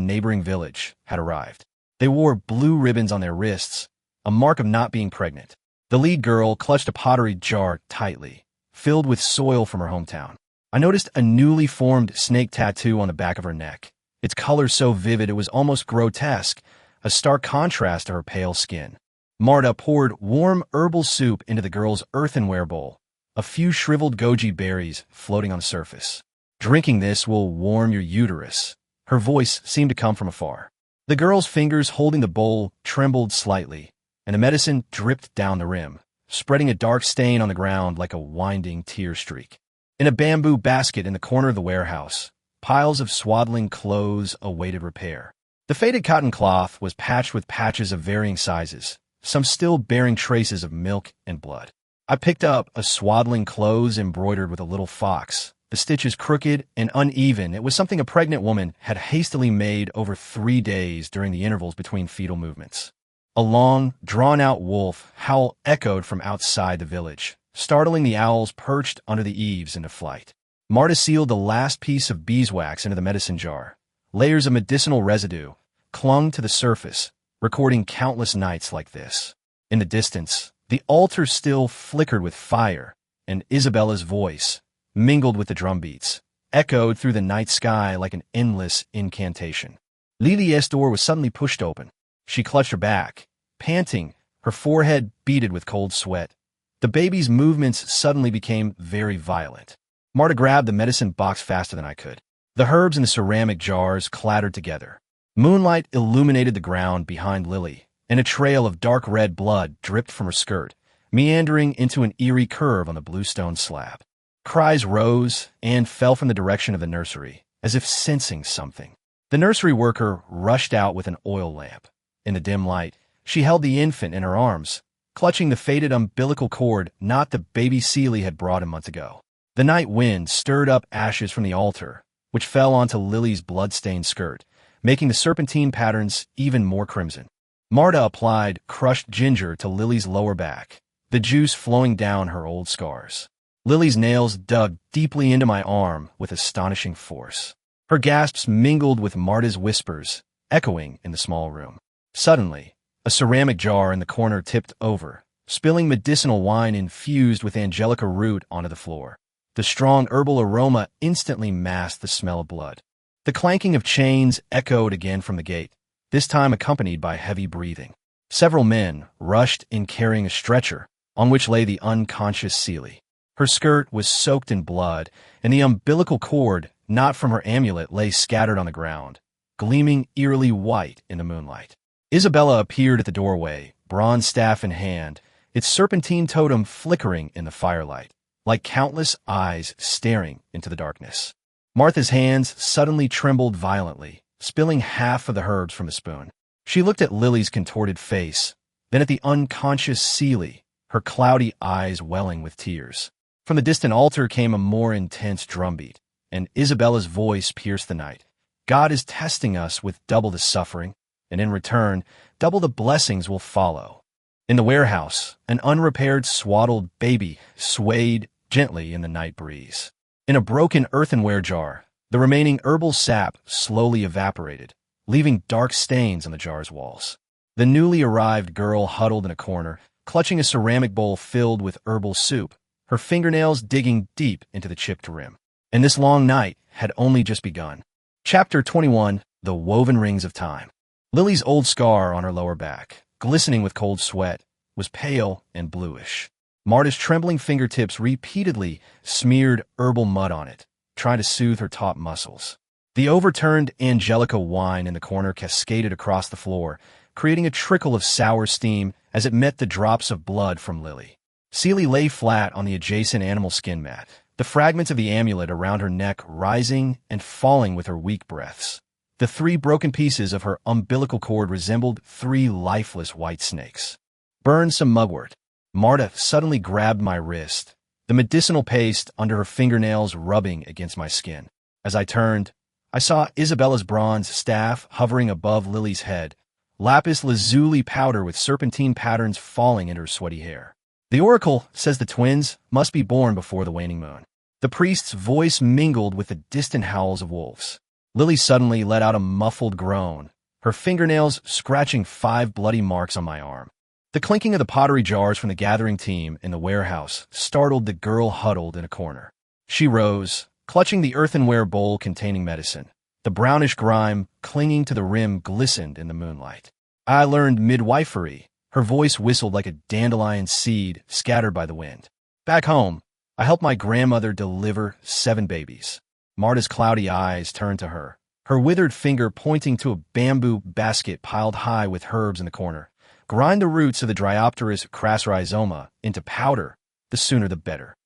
neighboring village, had arrived. They wore blue ribbons on their wrists, a mark of not being pregnant. The lead girl clutched a pottery jar tightly, filled with soil from her hometown. I noticed a newly formed snake tattoo on the back of her neck, its color so vivid it was almost grotesque, a stark contrast to her pale skin. Marta poured warm herbal soup into the girl's earthenware bowl, a few shriveled goji berries floating on the surface. "Drinking this will warm your uterus." Her voice seemed to come from afar. The girl's fingers holding the bowl trembled slightly, and the medicine dripped down the rim, spreading a dark stain on the ground like a winding tear streak. In a bamboo basket in the corner of the warehouse, piles of swaddling clothes awaited repair. The faded cotton cloth was patched with patches of varying sizes, some still bearing traces of milk and blood. I picked up a swaddling clothes embroidered with a little fox, the stitches crooked and uneven. It was something a pregnant woman had hastily made over 3 days during the intervals between fetal movements. A long, drawn-out wolf howl echoed from outside the village, startling the owls perched under the eaves into flight. Marta sealed the last piece of beeswax into the medicine jar. Layers of medicinal residue clung to the surface, recording countless nights like this. In the distance, the altar still flickered with fire, and Isabella's voice, mingled with the drumbeats, echoed through the night sky like an endless incantation. Lilia's door was suddenly pushed open. She clutched her back, panting, her forehead beaded with cold sweat. The baby's movements suddenly became very violent. Marta grabbed the medicine box faster than I could. The herbs in the ceramic jars clattered together. Moonlight illuminated the ground behind Lily, and a trail of dark red blood dripped from her skirt, meandering into an eerie curve on the bluestone slab. Cries rose and fell from the direction of the nursery, as if sensing something. The nursery worker rushed out with an oil lamp. In the dim light, she held the infant in her arms, clutching the faded umbilical cord not the baby Seely had brought a month ago. The night wind stirred up ashes from the altar, which fell onto Lily's blood-stained skirt, making the serpentine patterns even more crimson. Marta applied crushed ginger to Lily's lower back, the juice flowing down her old scars. Lily's nails dug deeply into my arm with astonishing force. Her gasps mingled with Marta's whispers, echoing in the small room. Suddenly, a ceramic jar in the corner tipped over, spilling medicinal wine infused with angelica root onto the floor. The strong herbal aroma instantly masked the smell of blood. The clanking of chains echoed again from the gate, this time accompanied by heavy breathing. Several men rushed in carrying a stretcher, on which lay the unconscious Seely. Her skirt was soaked in blood, and the umbilical cord, not from her amulet, lay scattered on the ground, gleaming eerily white in the moonlight. Isabella appeared at the doorway, bronze staff in hand, its serpentine totem flickering in the firelight, like countless eyes staring into the darkness. Martha's hands suddenly trembled violently, spilling half of the herbs from the spoon. She looked at Lily's contorted face, then at the unconscious Seely, her cloudy eyes welling with tears. From the distant altar came a more intense drumbeat, and Isabella's voice pierced the night. God is testing us with double the suffering, and in return, double the blessings will follow. In the warehouse, an unrepaired swaddled baby swayed gently in the night breeze. In a broken earthenware jar, the remaining herbal sap slowly evaporated, leaving dark stains on the jar's walls. The newly arrived girl huddled in a corner, clutching a ceramic bowl filled with herbal soup, her fingernails digging deep into the chipped rim. And this long night had only just begun. Chapter 21, The Woven Rings of Time. Lily's old scar on her lower back, glistening with cold sweat, was pale and bluish. Marta's trembling fingertips repeatedly smeared herbal mud on it, trying to soothe her taut muscles. The overturned angelica wine in the corner cascaded across the floor, creating a trickle of sour steam as it met the drops of blood from Lily. Seely lay flat on the adjacent animal skin mat, the fragments of the amulet around her neck rising and falling with her weak breaths. The 3 broken pieces of her umbilical cord resembled 3 lifeless white snakes. "Burn some mugwort." Marta suddenly grabbed my wrist, the medicinal paste under her fingernails rubbing against my skin. As I turned, I saw Isabella's bronze staff hovering above Lily's head, lapis lazuli powder with serpentine patterns falling into her sweaty hair. "The oracle says the twins must be born before the waning moon." The priest's voice mingled with the distant howls of wolves. Lily suddenly let out a muffled groan, her fingernails scratching 5 bloody marks on my arm. The clinking of the pottery jars from the gathering team in the warehouse startled the girl huddled in a corner. She rose, clutching the earthenware bowl containing medicine. The brownish grime clinging to the rim glistened in the moonlight. I learned midwifery. Her voice whistled like a dandelion seed scattered by the wind. Back home, I helped my grandmother deliver 7 babies. Marta's cloudy eyes turned to her, her withered finger pointing to a bamboo basket piled high with herbs in the corner. Grind the roots of the Dryopteris crassrhizoma into powder, the sooner the better.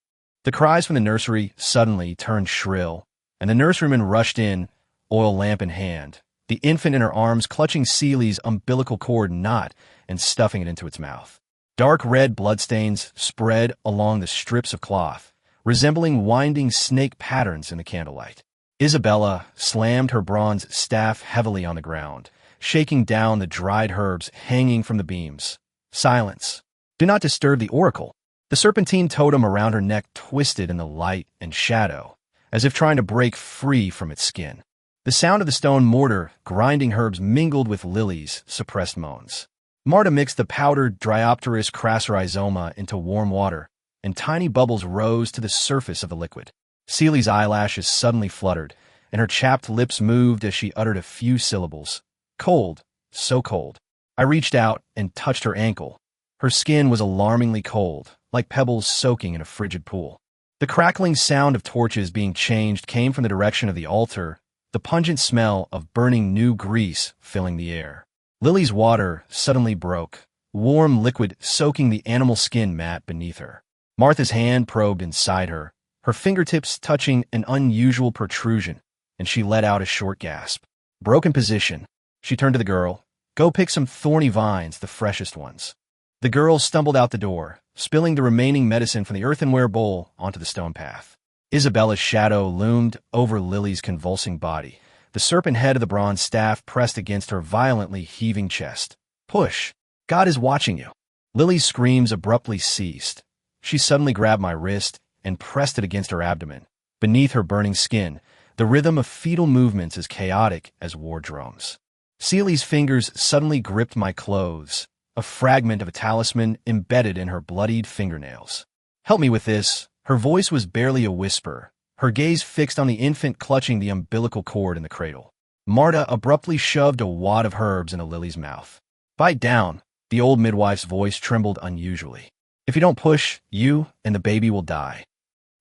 The cries from the nursery suddenly turned shrill, and the nurseryman rushed in, oil lamp in hand, the infant in her arms clutching Seely's umbilical cord knot and stuffing it into its mouth. Dark red bloodstains spread along the strips of cloth, resembling winding snake patterns in the candlelight. Isabella slammed her bronze staff heavily on the ground, shaking down the dried herbs hanging from the beams. Silence. Do not disturb the oracle. The serpentine totem around her neck twisted in the light and shadow, as if trying to break free from its skin. The sound of the stone mortar grinding herbs mingled with Lily's suppressed moans. Marta mixed the powdered Dryopteris crassrhizoma into warm water, and tiny bubbles rose to the surface of the liquid. Seely's eyelashes suddenly fluttered, and her chapped lips moved as she uttered a few syllables. Cold, so cold. I reached out and touched her ankle. Her skin was alarmingly cold, like pebbles soaking in a frigid pool. The crackling sound of torches being changed came from the direction of the altar, the pungent smell of burning new grease filling the air. Lily's water suddenly broke, warm liquid soaking the animal skin mat beneath her. Martha's hand probed inside her, her fingertips touching an unusual protrusion, and she let out a short gasp. Broken position. She turned to the girl. Go pick some thorny vines, the freshest ones. The girl stumbled out the door, spilling the remaining medicine from the earthenware bowl onto the stone path. Isabella's shadow loomed over Lily's convulsing body, the serpent head of the bronze staff pressed against her violently heaving chest. Push! God is watching you. Lily's screams abruptly ceased. She suddenly grabbed my wrist and pressed it against her abdomen. Beneath her burning skin, the rhythm of fetal movements as chaotic as war drums. Seely's fingers suddenly gripped my clothes, a fragment of a talisman embedded in her bloodied fingernails. Help me with this. Her voice was barely a whisper, her gaze fixed on the infant clutching the umbilical cord in the cradle. Marta abruptly shoved a wad of herbs into Lily's mouth. Bite down. The old midwife's voice trembled unusually. If you don't push, you and the baby will die.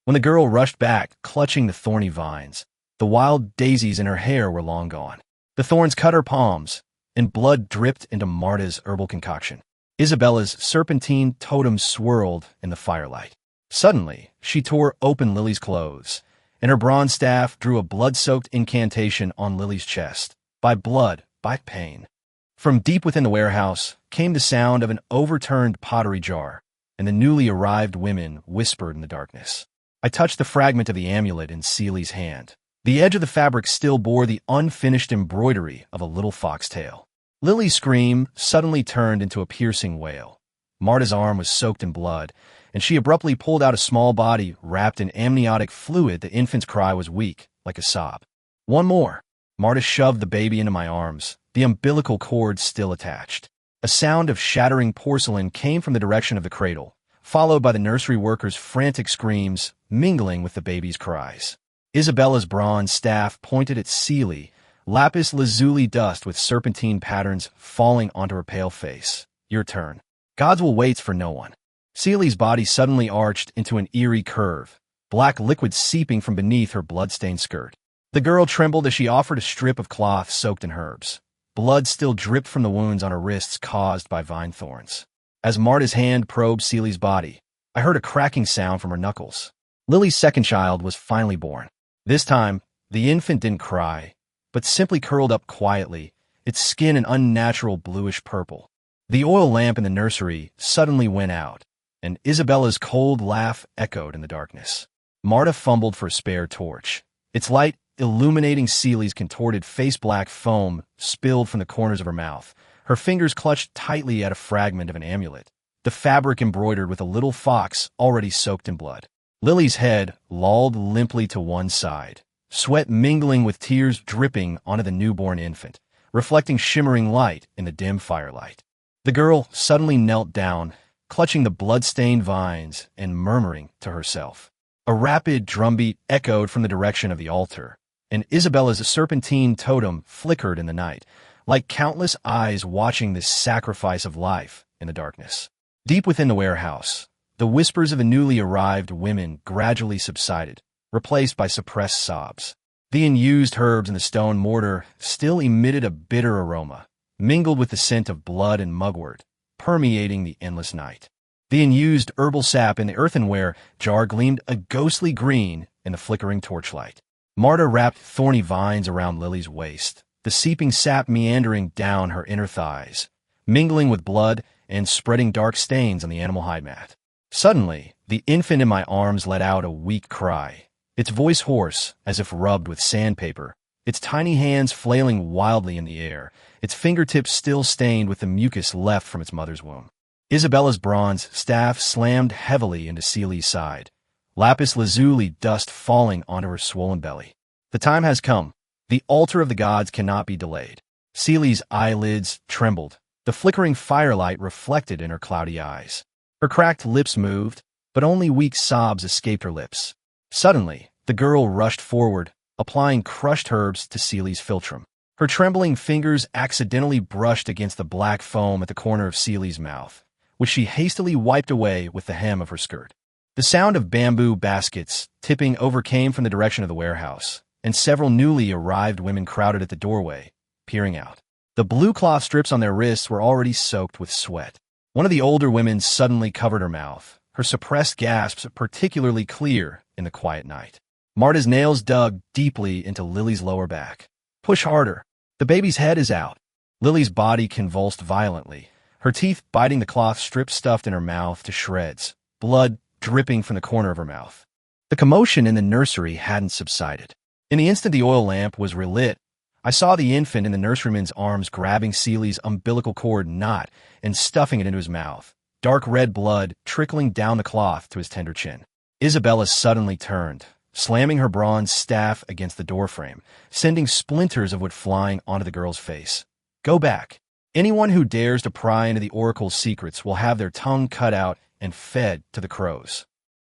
When the girl rushed back, clutching the thorny vines, the wild daisies in her hair were long gone. The thorns cut her palms, and blood dripped into Marta's herbal concoction. Isabella's serpentine totem swirled in the firelight. Suddenly, she tore open Lily's clothes, and her bronze staff drew a blood-soaked incantation on Lily's chest. By blood, by pain. From deep within the warehouse came the sound of an overturned pottery jar, and the newly arrived women whispered in the darkness. I touched the fragment of the amulet in Seely's hand. The edge of the fabric still bore the unfinished embroidery of a little foxtail. Lily's scream suddenly turned into a piercing wail. Marta's arm was soaked in blood, and she abruptly pulled out a small body wrapped in amniotic fluid. The infant's cry was weak, like a sob. One more. Marta shoved the baby into my arms, the umbilical cord still attached. A sound of shattering porcelain came from the direction of the cradle, followed by the nursery workers' frantic screams, mingling with the baby's cries. Isabella's bronze staff pointed at Seely, lapis lazuli dust with serpentine patterns falling onto her pale face. Your turn. Gods will wait for no one. Seely's body suddenly arched into an eerie curve, black liquid seeping from beneath her blood-stained skirt. The girl trembled as she offered a strip of cloth soaked in herbs. Blood still dripped from the wounds on her wrists caused by vine thorns. As Marta's hand probed Seely's body, I heard a cracking sound from her knuckles. Lily's second child was finally born. This time, the infant didn't cry, but simply curled up quietly, its skin an unnatural bluish purple. The oil lamp in the nursery suddenly went out, and Isabella's cold laugh echoed in the darkness. Marta fumbled for a spare torch. Its light illuminating Seely's contorted face. Black foam spilled from the corners of her mouth. Her fingers clutched tightly at a fragment of an amulet, the fabric embroidered with a little fox already soaked in blood. Lily's head lolled limply to one side, sweat mingling with tears dripping onto the newborn infant, reflecting shimmering light in the dim firelight. The girl suddenly knelt down, clutching the blood-stained vines and murmuring to herself. A rapid drumbeat echoed from the direction of the altar, and Isabella's serpentine totem flickered in the night, like countless eyes watching this sacrifice of life in the darkness. Deep within the warehouse, the whispers of the newly arrived women gradually subsided, replaced by suppressed sobs. The unused herbs in the stone mortar still emitted a bitter aroma, mingled with the scent of blood and mugwort, permeating the endless night. The unused herbal sap in the earthenware jar gleamed a ghostly green in the flickering torchlight. Marta wrapped thorny vines around Lily's waist, the seeping sap meandering down her inner thighs, mingling with blood and spreading dark stains on the animal hide mat. Suddenly, the infant in my arms let out a weak cry, its voice hoarse as if rubbed with sandpaper, its tiny hands flailing wildly in the air, its fingertips still stained with the mucus left from its mother's womb. Isabella's bronze staff slammed heavily into Seely's side, lapis lazuli dust falling onto her swollen belly. The time has come. The altar of the gods cannot be delayed. Seely's eyelids trembled, the flickering firelight reflected in her cloudy eyes. Her cracked lips moved, but only weak sobs escaped her lips. Suddenly, the girl rushed forward, applying crushed herbs to Seely's philtrum. Her trembling fingers accidentally brushed against the black foam at the corner of Seely's mouth, which she hastily wiped away with the hem of her skirt. The sound of bamboo baskets tipping over came from the direction of the warehouse, and several newly arrived women crowded at the doorway, peering out. The blue cloth strips on their wrists were already soaked with sweat. One of the older women suddenly covered her mouth, her suppressed gasps particularly clear in the quiet night. Marta's nails dug deeply into Lily's lower back. Push harder. The baby's head is out. Lily's body convulsed violently, her teeth biting the cloth strip stuffed in her mouth to shreds, blood dripping from the corner of her mouth. The commotion in the nursery hadn't subsided. In the instant the oil lamp was relit, I saw the infant in the nurseryman's arms grabbing Seely's umbilical cord knot and stuffing it into his mouth, dark red blood trickling down the cloth to his tender chin. Isabella suddenly turned, slamming her bronze staff against the doorframe, sending splinters of wood flying onto the girl's face. Go back. Anyone who dares to pry into the oracle's secrets will have their tongue cut out and fed to the crows.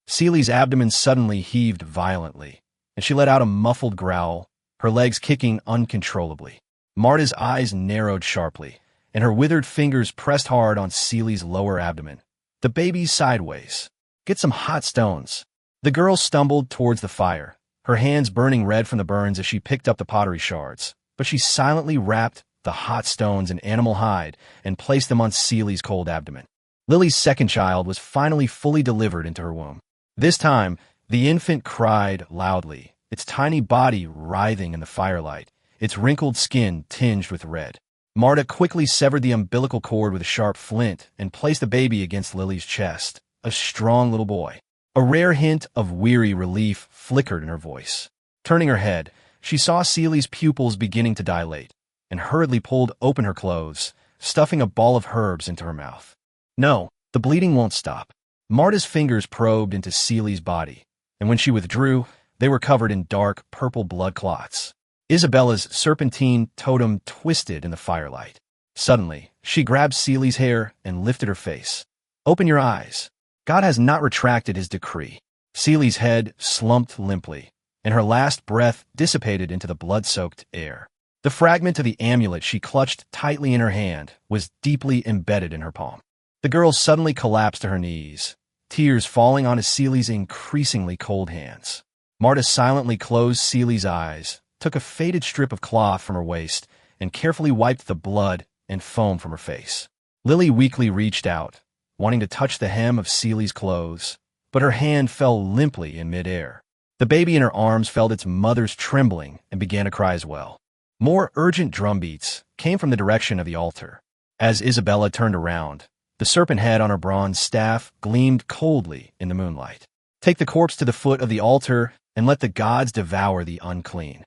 Seely's abdomen suddenly heaved violently, and she let out a muffled growl, her legs kicking uncontrollably. Marta's eyes narrowed sharply, and her withered fingers pressed hard on Seely's lower abdomen. The baby's sideways. Get some hot stones. The girl stumbled towards the fire, her hands burning red from the burns as she picked up the pottery shards, but she silently wrapped the hot stones in animal hide and placed them on Seely's cold abdomen. Lily's second child was finally fully delivered into her womb. This time, the infant cried loudly, its tiny body writhing in the firelight, its wrinkled skin tinged with red. Marta quickly severed the umbilical cord with a sharp flint and placed the baby against Lily's chest, a strong little boy. A rare hint of weary relief flickered in her voice. Turning her head, she saw Seely's pupils beginning to dilate, and hurriedly pulled open her clothes, stuffing a ball of herbs into her mouth. No, the bleeding won't stop. Marta's fingers probed into Seely's body, and when she withdrew, they were covered in dark, purple blood clots. Isabella's serpentine totem twisted in the firelight. Suddenly, she grabbed Seely's hair and lifted her face. Open your eyes. God has not retracted his decree. Seely's head slumped limply, and her last breath dissipated into the blood-soaked air. The fragment of the amulet she clutched tightly in her hand was deeply embedded in her palm. The girl suddenly collapsed to her knees, tears falling onto Seely's increasingly cold hands. Marta silently closed Seely's eyes, took a faded strip of cloth from her waist, and carefully wiped the blood and foam from her face. Lily weakly reached out, wanting to touch the hem of Seely's clothes, but her hand fell limply in midair. The baby in her arms felt its mother's trembling and began to cry as well. More urgent drumbeats came from the direction of the altar. As Isabella turned around, the serpent head on her bronze staff gleamed coldly in the moonlight. Take the corpse to the foot of the altar and let the gods devour the unclean.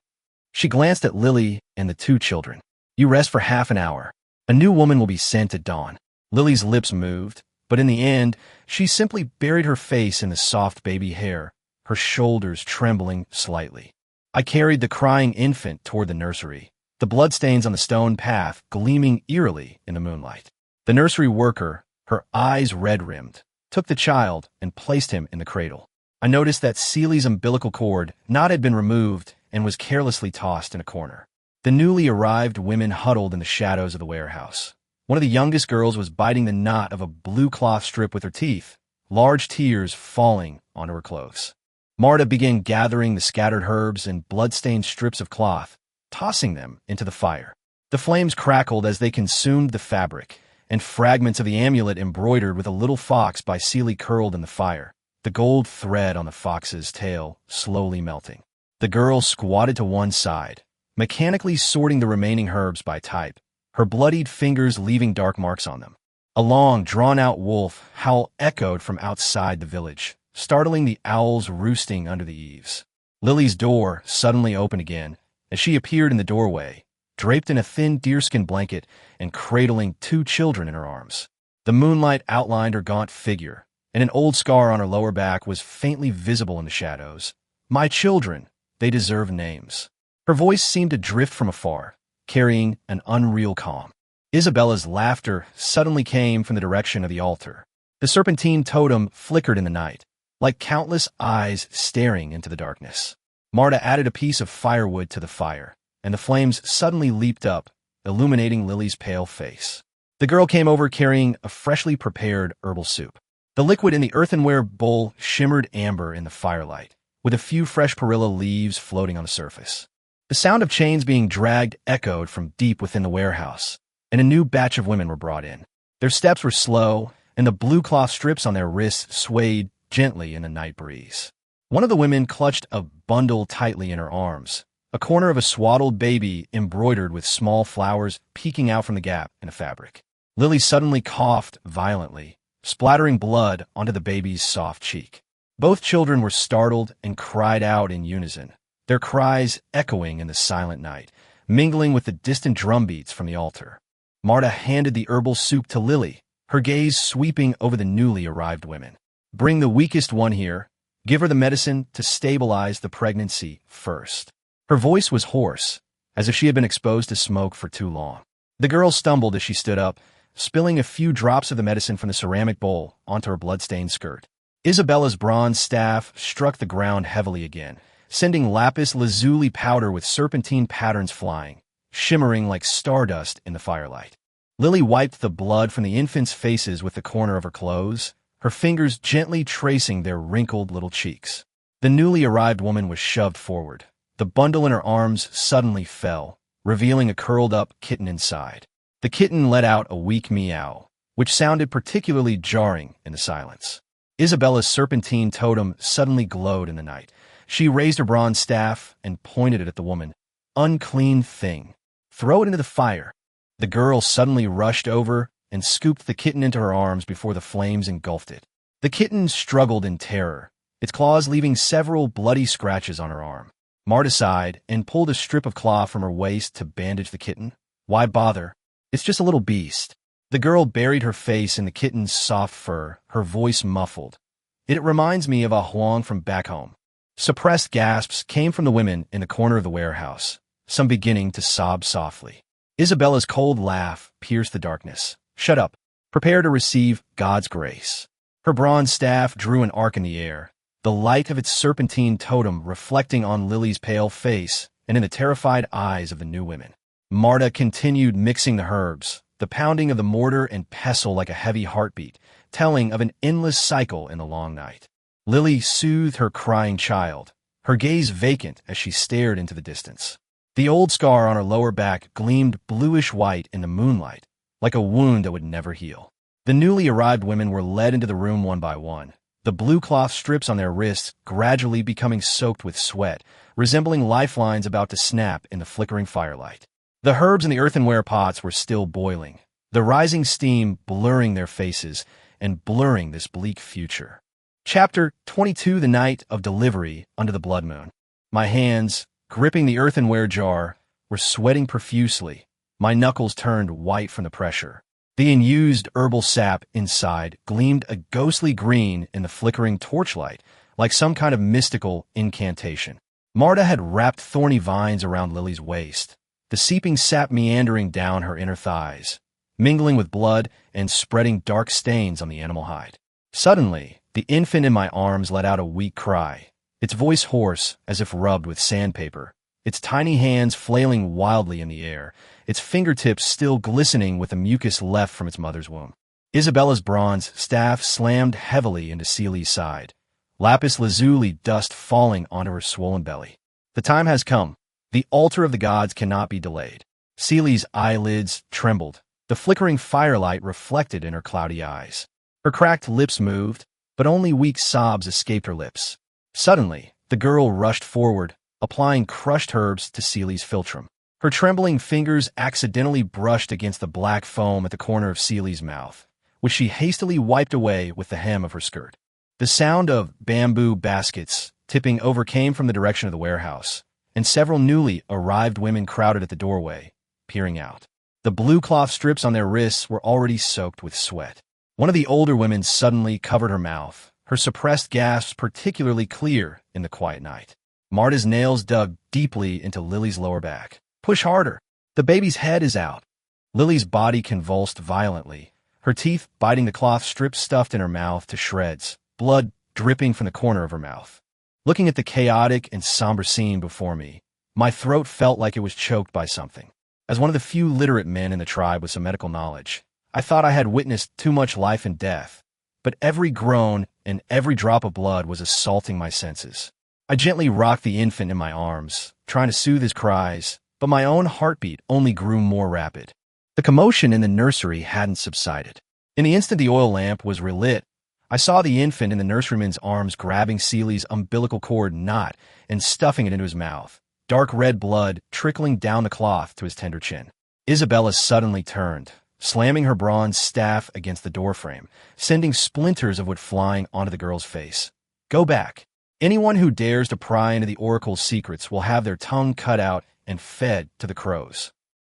She glanced at Lily and the two children. You rest for half an hour. A new woman will be sent at dawn. Lily's lips moved, but in the end, she simply buried her face in the soft baby hair, her shoulders trembling slightly. I carried the crying infant toward the nursery, the bloodstains on the stone path gleaming eerily in the moonlight. The nursery worker, her eyes red-rimmed, took the child and placed him in the cradle. I noticed that Seely's umbilical cord knot had been removed and was carelessly tossed in a corner. The newly arrived women huddled in the shadows of the warehouse. One of the youngest girls was biting the knot of a blue cloth strip with her teeth, large tears falling onto her clothes. Marta began gathering the scattered herbs and blood-stained strips of cloth, tossing them into the fire. The flames crackled as they consumed the fabric, and fragments of the amulet embroidered with a little fox by Seely curled in the fire, the gold thread on the fox's tail slowly melting. The girl squatted to one side, mechanically sorting the remaining herbs by type, her bloodied fingers leaving dark marks on them. A long, drawn-out wolf howl echoed from outside the village, startling the owls roosting under the eaves. Lily's door suddenly opened again, as she appeared in the doorway, draped in a thin deerskin blanket and cradling 2 children in her arms. The moonlight outlined her gaunt figure, and an old scar on her lower back was faintly visible in the shadows. "My children, they deserve names." Her voice seemed to drift from afar, carrying an unreal calm. Isabella's laughter suddenly came from the direction of the altar. The serpentine totem flickered in the night, like countless eyes staring into the darkness. Marta added a piece of firewood to the fire, and the flames suddenly leaped up, illuminating Lily's pale face. The girl came over carrying a freshly prepared herbal soup. The liquid in the earthenware bowl shimmered amber in the firelight, with a few fresh perilla leaves floating on the surface. The sound of chains being dragged echoed from deep within the warehouse, and a new batch of women were brought in. Their steps were slow, and the blue cloth strips on their wrists swayed gently in the night breeze. One of the women clutched a bundle tightly in her arms, a corner of a swaddled baby embroidered with small flowers peeking out from the gap in the fabric. Lily suddenly coughed violently, splattering blood onto the baby's soft cheek. Both children were startled and cried out in unison, their cries echoing in the silent night, mingling with the distant drumbeats from the altar. Marta handed the herbal soup to Lily, her gaze sweeping over the newly arrived women. "Bring the weakest one here. Give her the medicine to stabilize the pregnancy first." Her voice was hoarse, as if she had been exposed to smoke for too long. The girl stumbled as she stood up, spilling a few drops of the medicine from the ceramic bowl onto her blood-stained skirt. Isabella's bronze staff struck the ground heavily again, sending lapis lazuli powder with serpentine patterns flying, shimmering like stardust in the firelight. Lily wiped the blood from the infants' faces with the corner of her clothes, her fingers gently tracing their wrinkled little cheeks. The newly arrived woman was shoved forward. The bundle in her arms suddenly fell, revealing a curled-up kitten inside. The kitten let out a weak meow, which sounded particularly jarring in the silence. Isabella's serpentine totem suddenly glowed in the night. She raised her bronze staff and pointed it at the woman. "Unclean thing. Throw it into the fire." The girl suddenly rushed over and scooped the kitten into her arms before the flames engulfed it. The kitten struggled in terror, its claws leaving several bloody scratches on her arm. Marta sighed and pulled a strip of cloth from her waist to bandage the kitten. "Why bother? It's just a little beast." The girl buried her face in the kitten's soft fur, her voice muffled. "It reminds me of a Huang from back home." Suppressed gasps came from the women in the corner of the warehouse, some beginning to sob softly. Isabella's cold laugh pierced the darkness. "Shut up. Prepare to receive God's grace." Her bronze staff drew an arc in the air, the light of its serpentine totem reflecting on Lily's pale face and in the terrified eyes of the new women. Marta continued mixing the herbs, the pounding of the mortar and pestle like a heavy heartbeat, telling of an endless cycle in the long night. Lily soothed her crying child, her gaze vacant as she stared into the distance. The old scar on her lower back gleamed bluish-white in the moonlight, like a wound that would never heal. The newly arrived women were led into the room one by one, the blue cloth strips on their wrists gradually becoming soaked with sweat, resembling lifelines about to snap in the flickering firelight. The herbs in the earthenware pots were still boiling, the rising steam blurring their faces and blurring this bleak future. Chapter 22: The Night of Delivery Under the Blood Moon. My hands, gripping the earthenware jar, were sweating profusely. My knuckles turned white from the pressure. The unused herbal sap inside gleamed a ghostly green in the flickering torchlight, like some kind of mystical incantation. Marta had wrapped thorny vines around Lily's waist, the seeping sap meandering down her inner thighs, mingling with blood and spreading dark stains on the animal hide. Suddenly, the infant in my arms let out a weak cry, its voice hoarse as if rubbed with sandpaper, its tiny hands flailing wildly in the air, its fingertips still glistening with the mucus left from its mother's womb. Isabella's bronze staff slammed heavily into Seely's side, lapis lazuli dust falling onto her swollen belly. The time has come. The altar of the gods cannot be delayed. Seely's eyelids trembled, the flickering firelight reflected in her cloudy eyes. Her cracked lips moved, but only weak sobs escaped her lips. Suddenly, the girl rushed forward, applying crushed herbs to Seely's philtrum. Her trembling fingers accidentally brushed against the black foam at the corner of Seely's mouth, which she hastily wiped away with the hem of her skirt. The sound of bamboo baskets tipping over came from the direction of the warehouse, and several newly arrived women crowded at the doorway, peering out. The blue cloth strips on their wrists were already soaked with sweat. One of the older women suddenly covered her mouth, her suppressed gasps particularly clear in the quiet night. Marta's nails dug deeply into Lily's lower back. "Push harder. The baby's head is out." Lily's body convulsed violently, her teeth biting the cloth strips stuffed in her mouth to shreds, blood dripping from the corner of her mouth. Looking at the chaotic and somber scene before me, my throat felt like it was choked by something. As one of the few literate men in the tribe with some medical knowledge, I thought I had witnessed too much life and death, but every groan and every drop of blood was assaulting my senses. I gently rocked the infant in my arms, trying to soothe his cries, but my own heartbeat only grew more rapid. The commotion in the nursery hadn't subsided. In the instant the oil lamp was relit, I saw the infant in the nurseryman's arms grabbing Seely's umbilical cord knot and stuffing it into his mouth, dark red blood trickling down the cloth to his tender chin. Isabella suddenly turned, slamming her bronze staff against the doorframe, sending splinters of wood flying onto the girl's face. "Go back. Anyone who dares to pry into the oracle's secrets will have their tongue cut out and fed to the crows."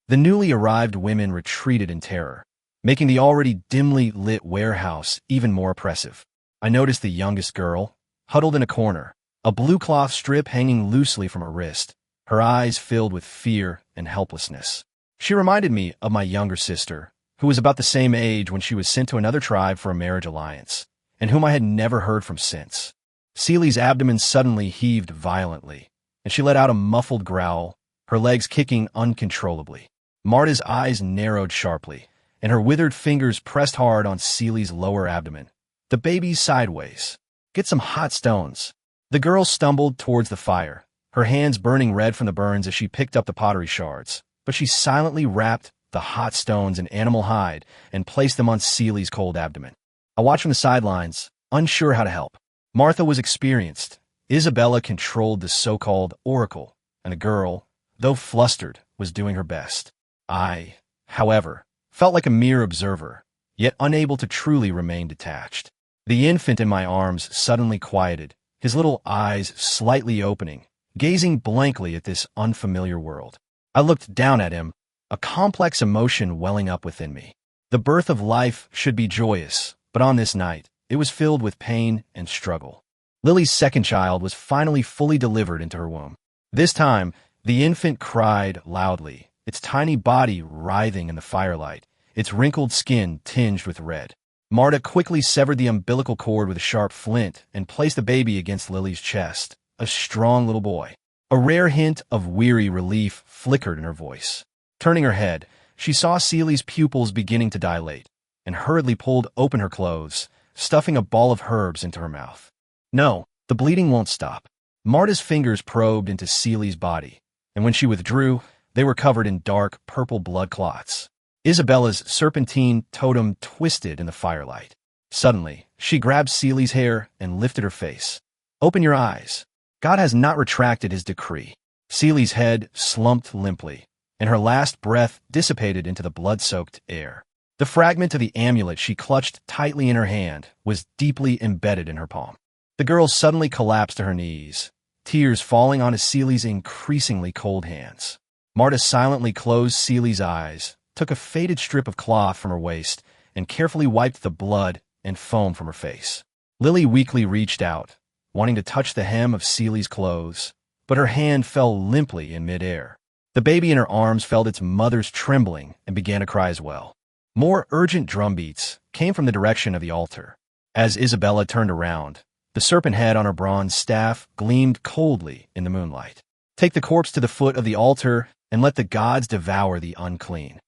The newly arrived women retreated in terror, making the already dimly lit warehouse even more oppressive. I noticed the youngest girl, huddled in a corner, a blue cloth strip hanging loosely from her wrist, her eyes filled with fear and helplessness. She reminded me of my younger sister, who was about the same age when she was sent to another tribe for a marriage alliance, and whom I had never heard from since. Seely's abdomen suddenly heaved violently, and she let out a muffled growl, her legs kicking uncontrollably. Marta's eyes narrowed sharply, and her withered fingers pressed hard on Seely's lower abdomen. The baby's sideways. "Get some hot stones." The girl stumbled towards the fire, her hands burning red from the burns as she picked up the pottery shards, but she silently wrapped the hot stones in animal hide and placed them on Seely's cold abdomen. I watched from the sidelines, unsure how to help. Martha was experienced. Isabella controlled the so-called oracle, and the girl, though flustered, was doing her best. I, however, felt like a mere observer, yet unable to truly remain detached. The infant in my arms suddenly quieted, his little eyes slightly opening, gazing blankly at this unfamiliar world. I looked down at him, a complex emotion welling up within me. The birth of life should be joyous, but on this night, it was filled with pain and struggle. Lily's second child was finally fully delivered into her womb. This time, the infant cried loudly, its tiny body writhing in the firelight, its wrinkled skin tinged with red. Marta quickly severed the umbilical cord with a sharp flint and placed the baby against Lily's chest, a strong little boy. A rare hint of weary relief flickered in her voice. Turning her head, she saw Seely's pupils beginning to dilate, and hurriedly pulled open her clothes, stuffing a ball of herbs into her mouth. "No, the bleeding won't stop." Marta's fingers probed into Seely's body, and when she withdrew, they were covered in dark, purple blood clots. Isabella's serpentine totem twisted in the firelight. Suddenly, she grabbed Seely's hair and lifted her face. "Open your eyes. God has not retracted his decree." Seely's head slumped limply, and her last breath dissipated into the blood-soaked air. The fragment of the amulet she clutched tightly in her hand was deeply embedded in her palm. The girl suddenly collapsed to her knees, tears falling onto Seely's increasingly cold hands. Marta silently closed Seely's eyes, took a faded strip of cloth from her waist, and carefully wiped the blood and foam from her face. Lily weakly reached out, wanting to touch the hem of Seely's clothes, but her hand fell limply in midair. The baby in her arms felt its mother's trembling and began to cry as well. More urgent drumbeats came from the direction of the altar. As Isabella turned around, the serpent head on her bronze staff gleamed coldly in the moonlight. "Take the corpse to the foot of the altar and let the gods devour the unclean."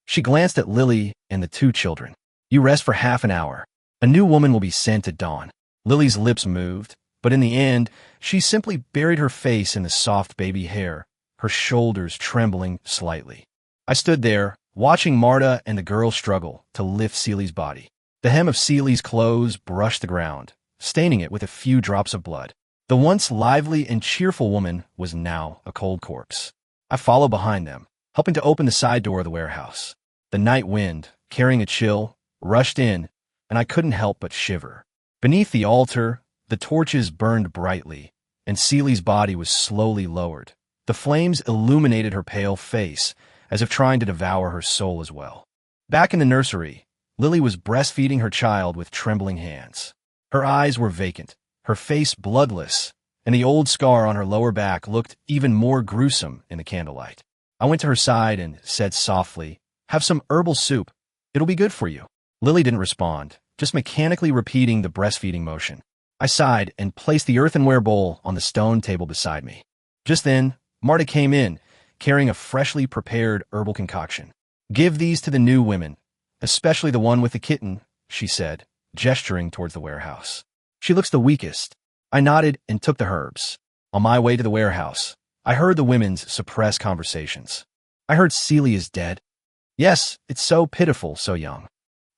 She glanced at Lily and the two children. "You rest for half an hour. A new woman will be sent at dawn." Lily's lips moved, but in the end, she simply buried her face in the soft baby hair, her shoulders trembling slightly. I stood there, watching Marta and the girl struggle to lift Seely's body. The hem of Seely's clothes brushed the ground, staining it with a few drops of blood. The once lively and cheerful woman was now a cold corpse. I followed behind them, helping to open the side door of the warehouse. The night wind, carrying a chill, rushed in, and I couldn't help but shiver. Beneath the altar, the torches burned brightly, and Seely's body was slowly lowered. The flames illuminated her pale face, as if trying to devour her soul as well. Back in the nursery, Lily was breastfeeding her child with trembling hands. Her eyes were vacant, her face bloodless, and the old scar on her lower back looked even more gruesome in the candlelight. I went to her side and said softly, "Have some herbal soup. It'll be good for you." Lily didn't respond, just mechanically repeating the breastfeeding motion. I sighed and placed the earthenware bowl on the stone table beside me. Just then, Marta came in, carrying a freshly prepared herbal concoction. "Give these to the new women, especially the one with the kitten," she said, gesturing towards the warehouse. "She looks the weakest." I nodded and took the herbs. On my way to the warehouse, I heard the women's suppressed conversations. "I heard Seely is dead." "Yes, it's so pitiful, so young.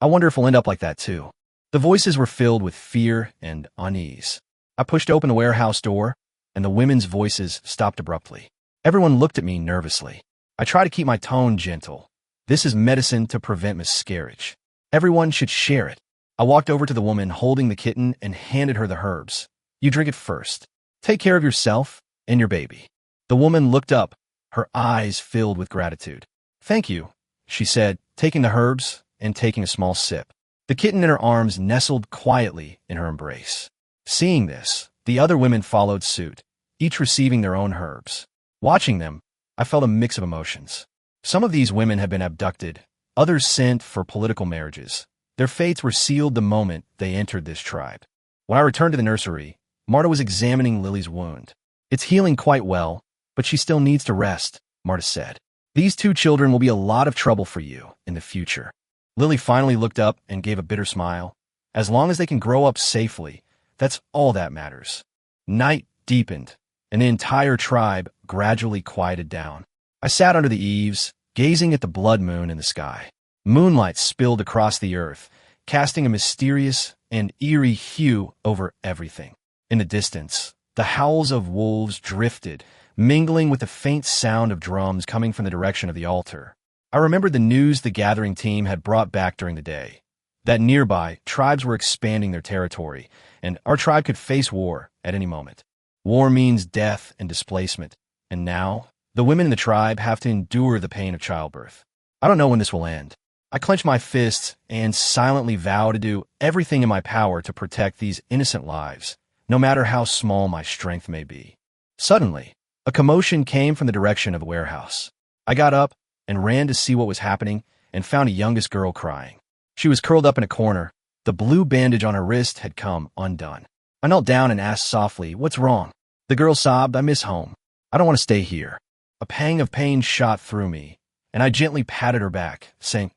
I wonder if we'll end up like that too." The voices were filled with fear and unease. I pushed open the warehouse door, and the women's voices stopped abruptly. Everyone looked at me nervously. I tried to keep my tone gentle. "This is medicine to prevent miscarriage. Everyone should share it." I walked over to the woman holding the kitten and handed her the herbs. "You drink it first. Take care of yourself and your baby." The woman looked up, her eyes filled with gratitude. "Thank you," she said, taking the herbs and taking a small sip. The kitten in her arms nestled quietly in her embrace. Seeing this, the other women followed suit, each receiving their own herbs. Watching them, I felt a mix of emotions. Some of these women had been abducted, others sent for political marriages. Their fates were sealed the moment they entered this tribe. When I returned to the nursery, Marta was examining Lily's wound. "It's healing quite well, but she still needs to rest," Marta said. "These two children will be a lot of trouble for you in the future." Lily finally looked up and gave a bitter smile. "As long as they can grow up safely, that's all that matters." Night deepened, and the entire tribe gradually quieted down. I sat under the eaves, gazing at the blood moon in the sky. Moonlight spilled across the earth, casting a mysterious and eerie hue over everything. In the distance, the howls of wolves drifted, mingling with the faint sound of drums coming from the direction of the altar. I remembered the news the gathering team had brought back during the day, that nearby tribes were expanding their territory, and our tribe could face war at any moment. War means death and displacement, and now, the women in the tribe have to endure the pain of childbirth. I don't know when this will end. I clenched my fists and silently vowed to do everything in my power to protect these innocent lives, no matter how small my strength may be. Suddenly, a commotion came from the direction of the warehouse. I got up and ran to see what was happening and found a youngest girl crying. She was curled up in a corner. The blue bandage on her wrist had come undone. I knelt down and asked softly, "What's wrong?" The girl sobbed, "I miss home. I don't want to stay here." A pang of pain shot through me, and I gently patted her back, saying,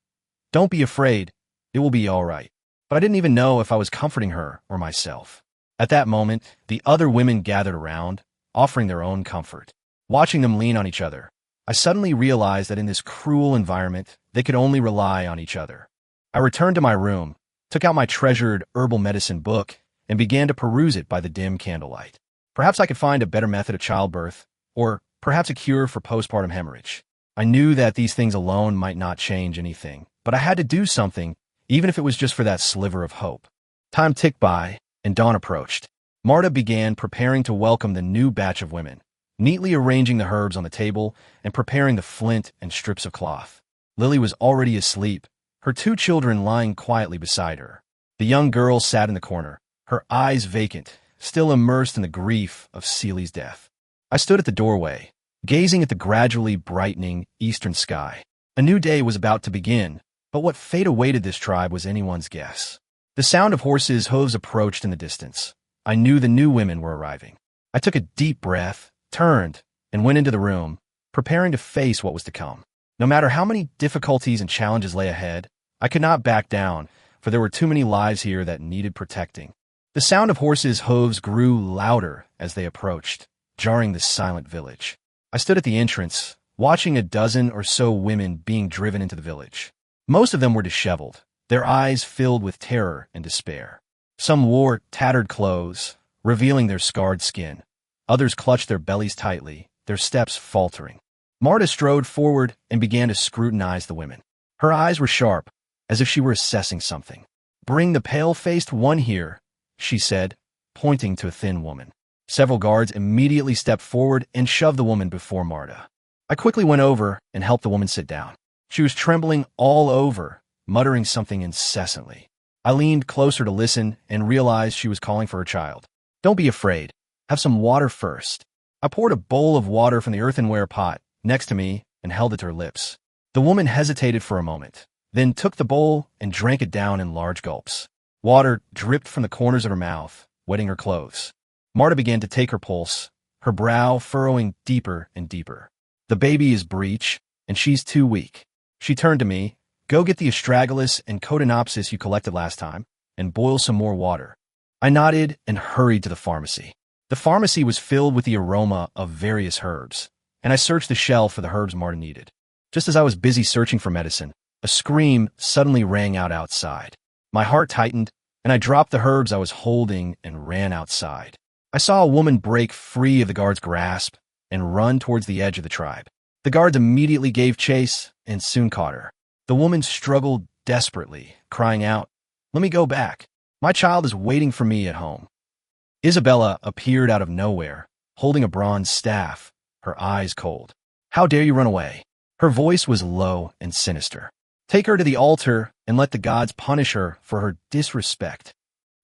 "Don't be afraid. It will be all right." But I didn't even know if I was comforting her or myself. At that moment, the other women gathered around, offering their own comfort. Watching them lean on each other, I suddenly realized that in this cruel environment, they could only rely on each other. I returned to my room, took out my treasured herbal medicine book, and began to peruse it by the dim candlelight. Perhaps I could find a better method of childbirth, or perhaps a cure for postpartum hemorrhage. I knew that these things alone might not change anything, but I had to do something, even if it was just for that sliver of hope. Time ticked by, and dawn approached. Marta began preparing to welcome the new batch of women, neatly arranging the herbs on the table and preparing the flint and strips of cloth. Lily was already asleep, her two children lying quietly beside her. The young girl sat in the corner, her eyes vacant, still immersed in the grief of Seely's death. I stood at the doorway, gazing at the gradually brightening eastern sky. A new day was about to begin, but what fate awaited this tribe was anyone's guess. The sound of horses' hooves approached in the distance. I knew the new women were arriving. I took a deep breath, turned, and went into the room, preparing to face what was to come. No matter how many difficulties and challenges lay ahead, I could not back down, for there were too many lives here that needed protecting. The sound of horses' hooves grew louder as they approached, jarring the silent village. I stood at the entrance, watching a dozen or so women being driven into the village. Most of them were disheveled, their eyes filled with terror and despair. Some wore tattered clothes, revealing their scarred skin. Others clutched their bellies tightly, their steps faltering. Marta strode forward and began to scrutinize the women. Her eyes were sharp, as if she were assessing something. "Bring the pale-faced one here," she said, pointing to a thin woman. Several guards immediately stepped forward and shoved the woman before Marta. I quickly went over and helped the woman sit down. She was trembling all over, muttering something incessantly. I leaned closer to listen and realized she was calling for her child. "Don't be afraid. Have some water first." I poured a bowl of water from the earthenware pot next to me and held it to her lips. The woman hesitated for a moment, then took the bowl and drank it down in large gulps. Water dripped from the corners of her mouth, wetting her clothes. Marta began to take her pulse, her brow furrowing deeper and deeper. "The baby is breech, and she's too weak." She turned to me. "Go get the astragalus and cotinopsis you collected last time, and boil some more water." I nodded and hurried to the pharmacy. The pharmacy was filled with the aroma of various herbs, and I searched the shelf for the herbs Marta needed. Just as I was busy searching for medicine, a scream suddenly rang out outside. My heart tightened, and I dropped the herbs I was holding and ran outside. I saw a woman break free of the guard's grasp and run towards the edge of the tribe. The guards immediately gave chase and soon caught her. The woman struggled desperately, crying out, "Let me go back. My child is waiting for me at home." Isabella appeared out of nowhere, holding a bronze staff, her eyes cold. "How dare you run away?" Her voice was low and sinister. "Take her to the altar and let the gods punish her for her disrespect."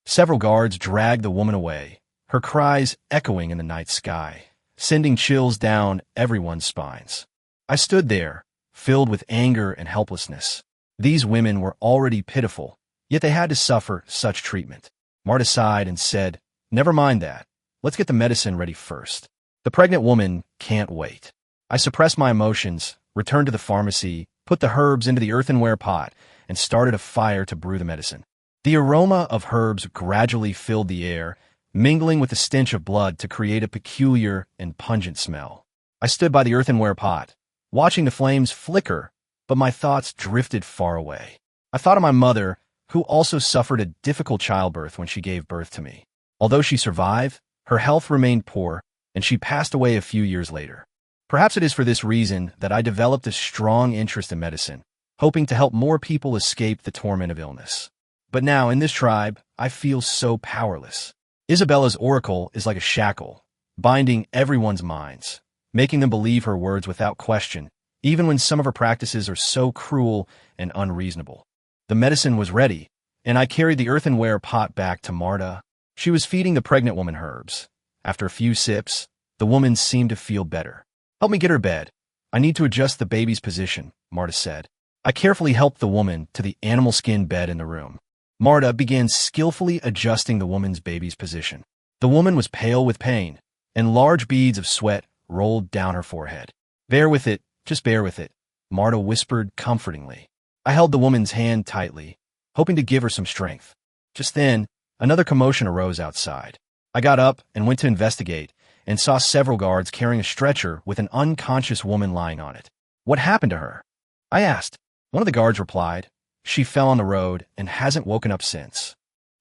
Several guards dragged the woman away, her cries echoing in the night sky, sending chills down everyone's spines. I stood there, filled with anger and helplessness. These women were already pitiful, yet they had to suffer such treatment. Marta sighed and said, "Never mind that. Let's get the medicine ready first. The pregnant woman can't wait." I suppressed my emotions, returned to the pharmacy, put the herbs into the earthenware pot, and started a fire to brew the medicine. The aroma of herbs gradually filled the air, mingling with the stench of blood to create a peculiar and pungent smell. I stood by the earthenware pot, watching the flames flicker, but my thoughts drifted far away. I thought of my mother, who also suffered a difficult childbirth when she gave birth to me. Although she survived, her health remained poor, and she passed away a few years later. Perhaps it is for this reason that I developed a strong interest in medicine, hoping to help more people escape the torment of illness. But now, in this tribe, I feel so powerless. Isabella's oracle is like a shackle, binding everyone's minds, making them believe her words without question, even when some of her practices are so cruel and unreasonable. The medicine was ready, and I carried the earthenware pot back to Marta. She was feeding the pregnant woman herbs. After a few sips, the woman seemed to feel better. "Help me get her bed. I need to adjust the baby's position," Marta said. I carefully helped the woman to the animal skin bed in the room. Marta began skillfully adjusting the woman's baby's position. The woman was pale with pain, and large beads of sweat rolled down her forehead. "Bear with it, just bear with it," Marta whispered comfortingly. I held the woman's hand tightly, hoping to give her some strength. Just then, another commotion arose outside. I got up and went to investigate, and saw several guards carrying a stretcher with an unconscious woman lying on it. "What happened to her?" I asked. One of the guards replied, "She fell on the road and hasn't woken up since."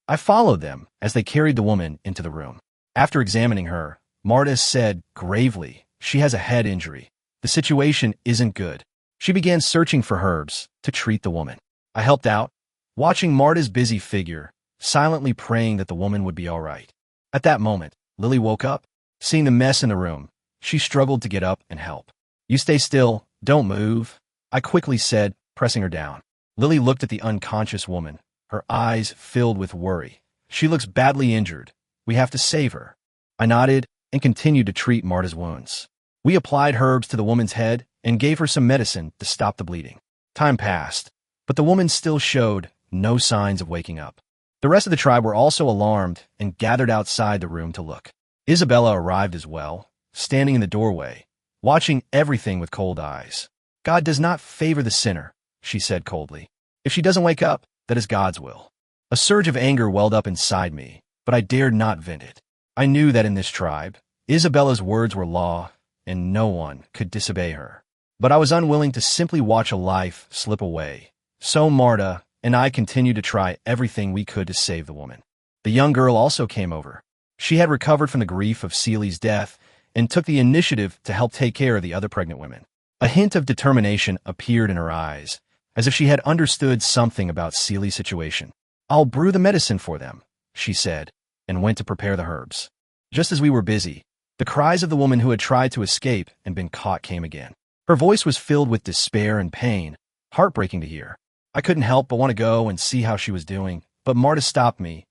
I followed them as they carried the woman into the room. After examining her, Marta said gravely, "She has a head injury. The situation isn't good." She began searching for herbs to treat the woman. I helped out, watching Marta's busy figure, silently praying that the woman would be all right. At that moment, Lily woke up. Seeing the mess in the room, she struggled to get up and help. "You stay still, don't move," I quickly said, pressing her down. Lily looked at the unconscious woman, her eyes filled with worry. "She looks badly injured. We have to save her." I nodded and continued to treat Marta's wounds. We applied herbs to the woman's head and gave her some medicine to stop the bleeding. Time passed, but the woman still showed no signs of waking up. The rest of the tribe were also alarmed and gathered outside the room to look. Isabella arrived as well, standing in the doorway, watching everything with cold eyes. God does not favor the sinner, she said coldly. If she doesn't wake up, that is God's will. A surge of anger welled up inside me, but I dared not vent it. I knew that in this tribe, Isabella's words were law, and no one could disobey her. But I was unwilling to simply watch a life slip away. So Marta and I continued to try everything we could to save the woman. The young girl also came over. She had recovered from the grief of Celi's death and took the initiative to help take care of the other pregnant women. A hint of determination appeared in her eyes, as if she had understood something about Celi's situation. I'll brew the medicine for them, she said, and went to prepare the herbs. Just as we were busy, the cries of the woman who had tried to escape and been caught came again. Her voice was filled with despair and pain, heartbreaking to hear. I couldn't help but want to go and see how she was doing, but Marta stopped me.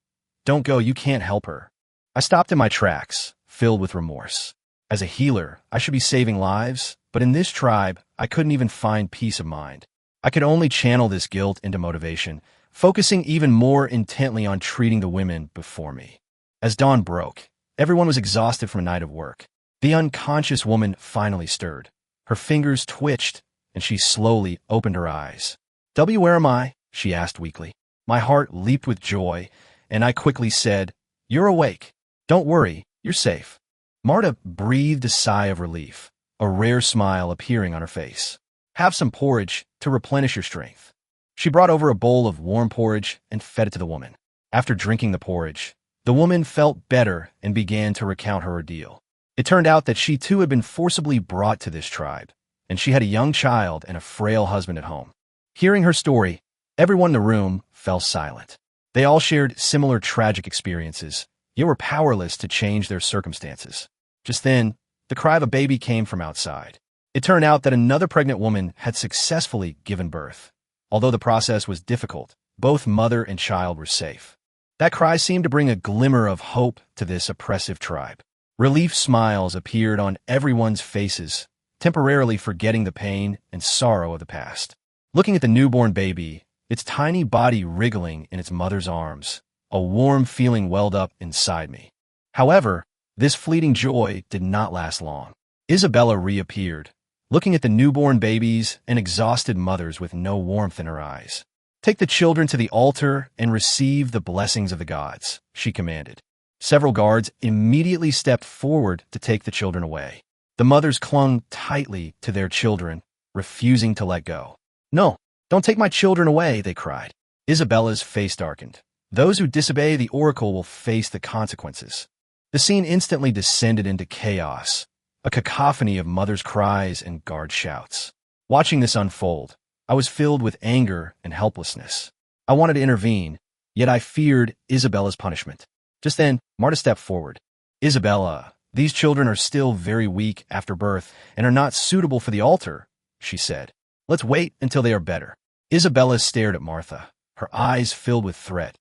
Don't go, you can't help her. I stopped in my tracks, filled with remorse. As a healer, I should be saving lives, but in this tribe, I couldn't even find peace of mind. I could only channel this guilt into motivation, focusing even more intently on treating the women before me. As dawn broke, everyone was exhausted from a night of work. The unconscious woman finally stirred. Her fingers twitched, and she slowly opened her eyes. Where am I? She asked weakly. My heart leaped with joy, and I quickly said, You're awake. Don't worry, you're safe. Marta breathed a sigh of relief, a rare smile appearing on her face. Have some porridge to replenish your strength. She brought over a bowl of warm porridge and fed it to the woman. After drinking the porridge, the woman felt better and began to recount her ordeal. It turned out that she too had been forcibly brought to this tribe, and she had a young child and a frail husband at home. Hearing her story, everyone in the room fell silent. They all shared similar tragic experiences, yet were powerless to change their circumstances. Just then, the cry of a baby came from outside. It turned out that another pregnant woman had successfully given birth. Although the process was difficult, both mother and child were safe. That cry seemed to bring a glimmer of hope to this oppressive tribe. Relief smiles appeared on everyone's faces, temporarily forgetting the pain and sorrow of the past. Looking at the newborn baby, its tiny body wriggling in its mother's arms, a warm feeling welled up inside me. However, this fleeting joy did not last long. Isabella reappeared, looking at the newborn babies and exhausted mothers with no warmth in her eyes. Take the children to the altar and receive the blessings of the gods, she commanded. Several guards immediately stepped forward to take the children away. The mothers clung tightly to their children, refusing to let go. No, don't take my children away, they cried. Isabella's face darkened. Those who disobey the oracle will face the consequences. The scene instantly descended into chaos, a cacophony of mothers' cries and guard shouts. Watching this unfold, I was filled with anger and helplessness. I wanted to intervene, yet I feared Isabella's punishment. Just then, Marta stepped forward. Isabella, these children are still very weak after birth and are not suitable for the altar, she said. Let's wait until they are better. Isabella stared at Martha, her eyes filled with threat.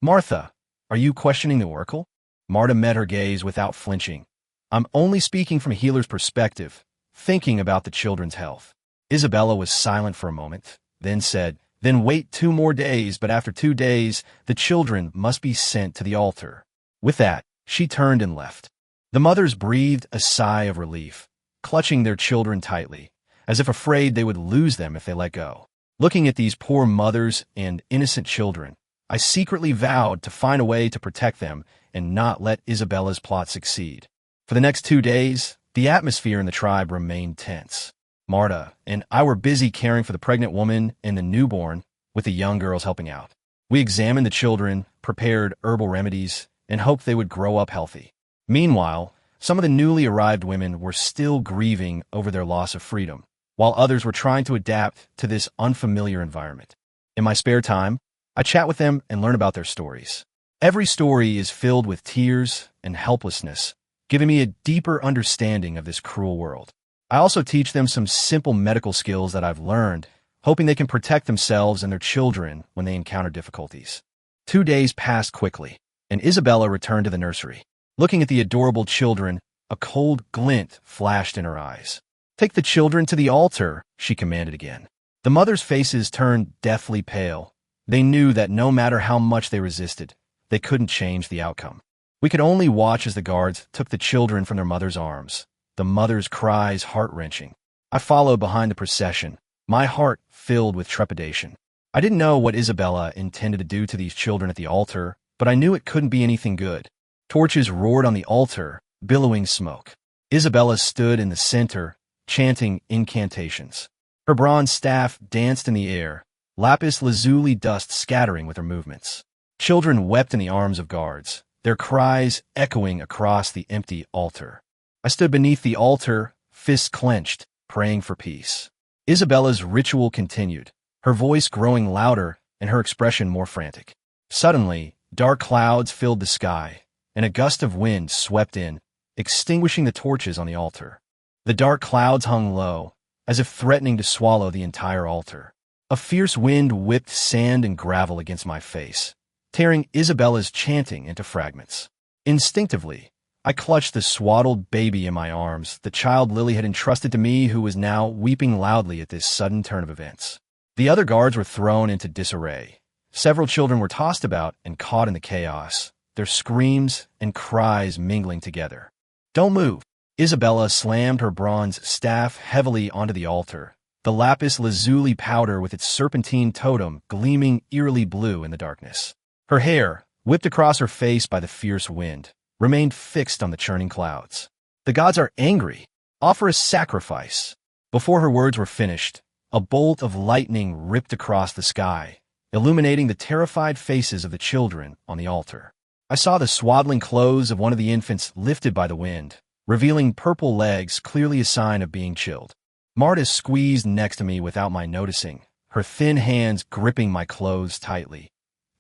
Martha, are you questioning the oracle? Marta met her gaze without flinching. I'm only speaking from a healer's perspective, thinking about the children's health. Isabella was silent for a moment, then said, Then wait 2 more days, but after 2 days, the children must be sent to the altar. With that, she turned and left. The mothers breathed a sigh of relief, clutching their children tightly, as if afraid they would lose them if they let go. Looking at these poor mothers and innocent children, I secretly vowed to find a way to protect them and not let Isabella's plot succeed. For the next 2 days, the atmosphere in the tribe remained tense. Marta and I were busy caring for the pregnant woman and the newborn, with the young girls helping out. We examined the children, prepared herbal remedies, and hoped they would grow up healthy. Meanwhile, some of the newly arrived women were still grieving over their loss of freedom, while others were trying to adapt to this unfamiliar environment. In my spare time, I chat with them and learn about their stories. Every story is filled with tears and helplessness, giving me a deeper understanding of this cruel world. I also teach them some simple medical skills that I've learned, hoping they can protect themselves and their children when they encounter difficulties. 2 days passed quickly, and Isabella returned to the nursery. Looking at the adorable children, A cold glint flashed in her eyes. "Take the children to the altar," she commanded again. The mothers' faces turned deathly pale. They knew that no matter how much they resisted, they couldn't change the outcome. We could only watch as the guards took the children from their mothers' arms, the mothers' cries heart-wrenching. I followed behind the procession, my heart filled with trepidation. I didn't know what Isabella intended to do to these children at the altar, but I knew it couldn't be anything good. Torches roared on the altar, billowing smoke. Isabella stood in the center, chanting incantations. Her bronze staff danced in the air, lapis lazuli dust scattering with her movements. Children wept in the arms of guards, their cries echoing across the empty altar. I stood beneath the altar, fists clenched, praying for peace. Isabella's ritual continued, her voice growing louder and her expression more frantic. Suddenly, dark clouds filled the sky, and a gust of wind swept in, extinguishing the torches on the altar. The dark clouds hung low, as if threatening to swallow the entire altar. A fierce wind whipped sand and gravel against my face, tearing Isabella's chanting into fragments. Instinctively, I clutched the swaddled baby in my arms, the child Lily had entrusted to me, who was now weeping loudly at this sudden turn of events. The other guards were thrown into disarray. Several children were tossed about and caught in the chaos, their screams and cries mingling together. "Don't move." Isabella slammed her bronze staff heavily onto the altar, the lapis lazuli powder with its serpentine totem gleaming eerily blue in the darkness. Her hair, whipped across her face by the fierce wind, remained fixed on the churning clouds. "The gods are angry. Offer a sacrifice." Before her words were finished, a bolt of lightning ripped across the sky, illuminating the terrified faces of the children on the altar. I saw the swaddling clothes of one of the infants lifted by the wind, revealing purple legs, clearly a sign of being chilled. Marta squeezed next to me without my noticing, her thin hands gripping my clothes tightly.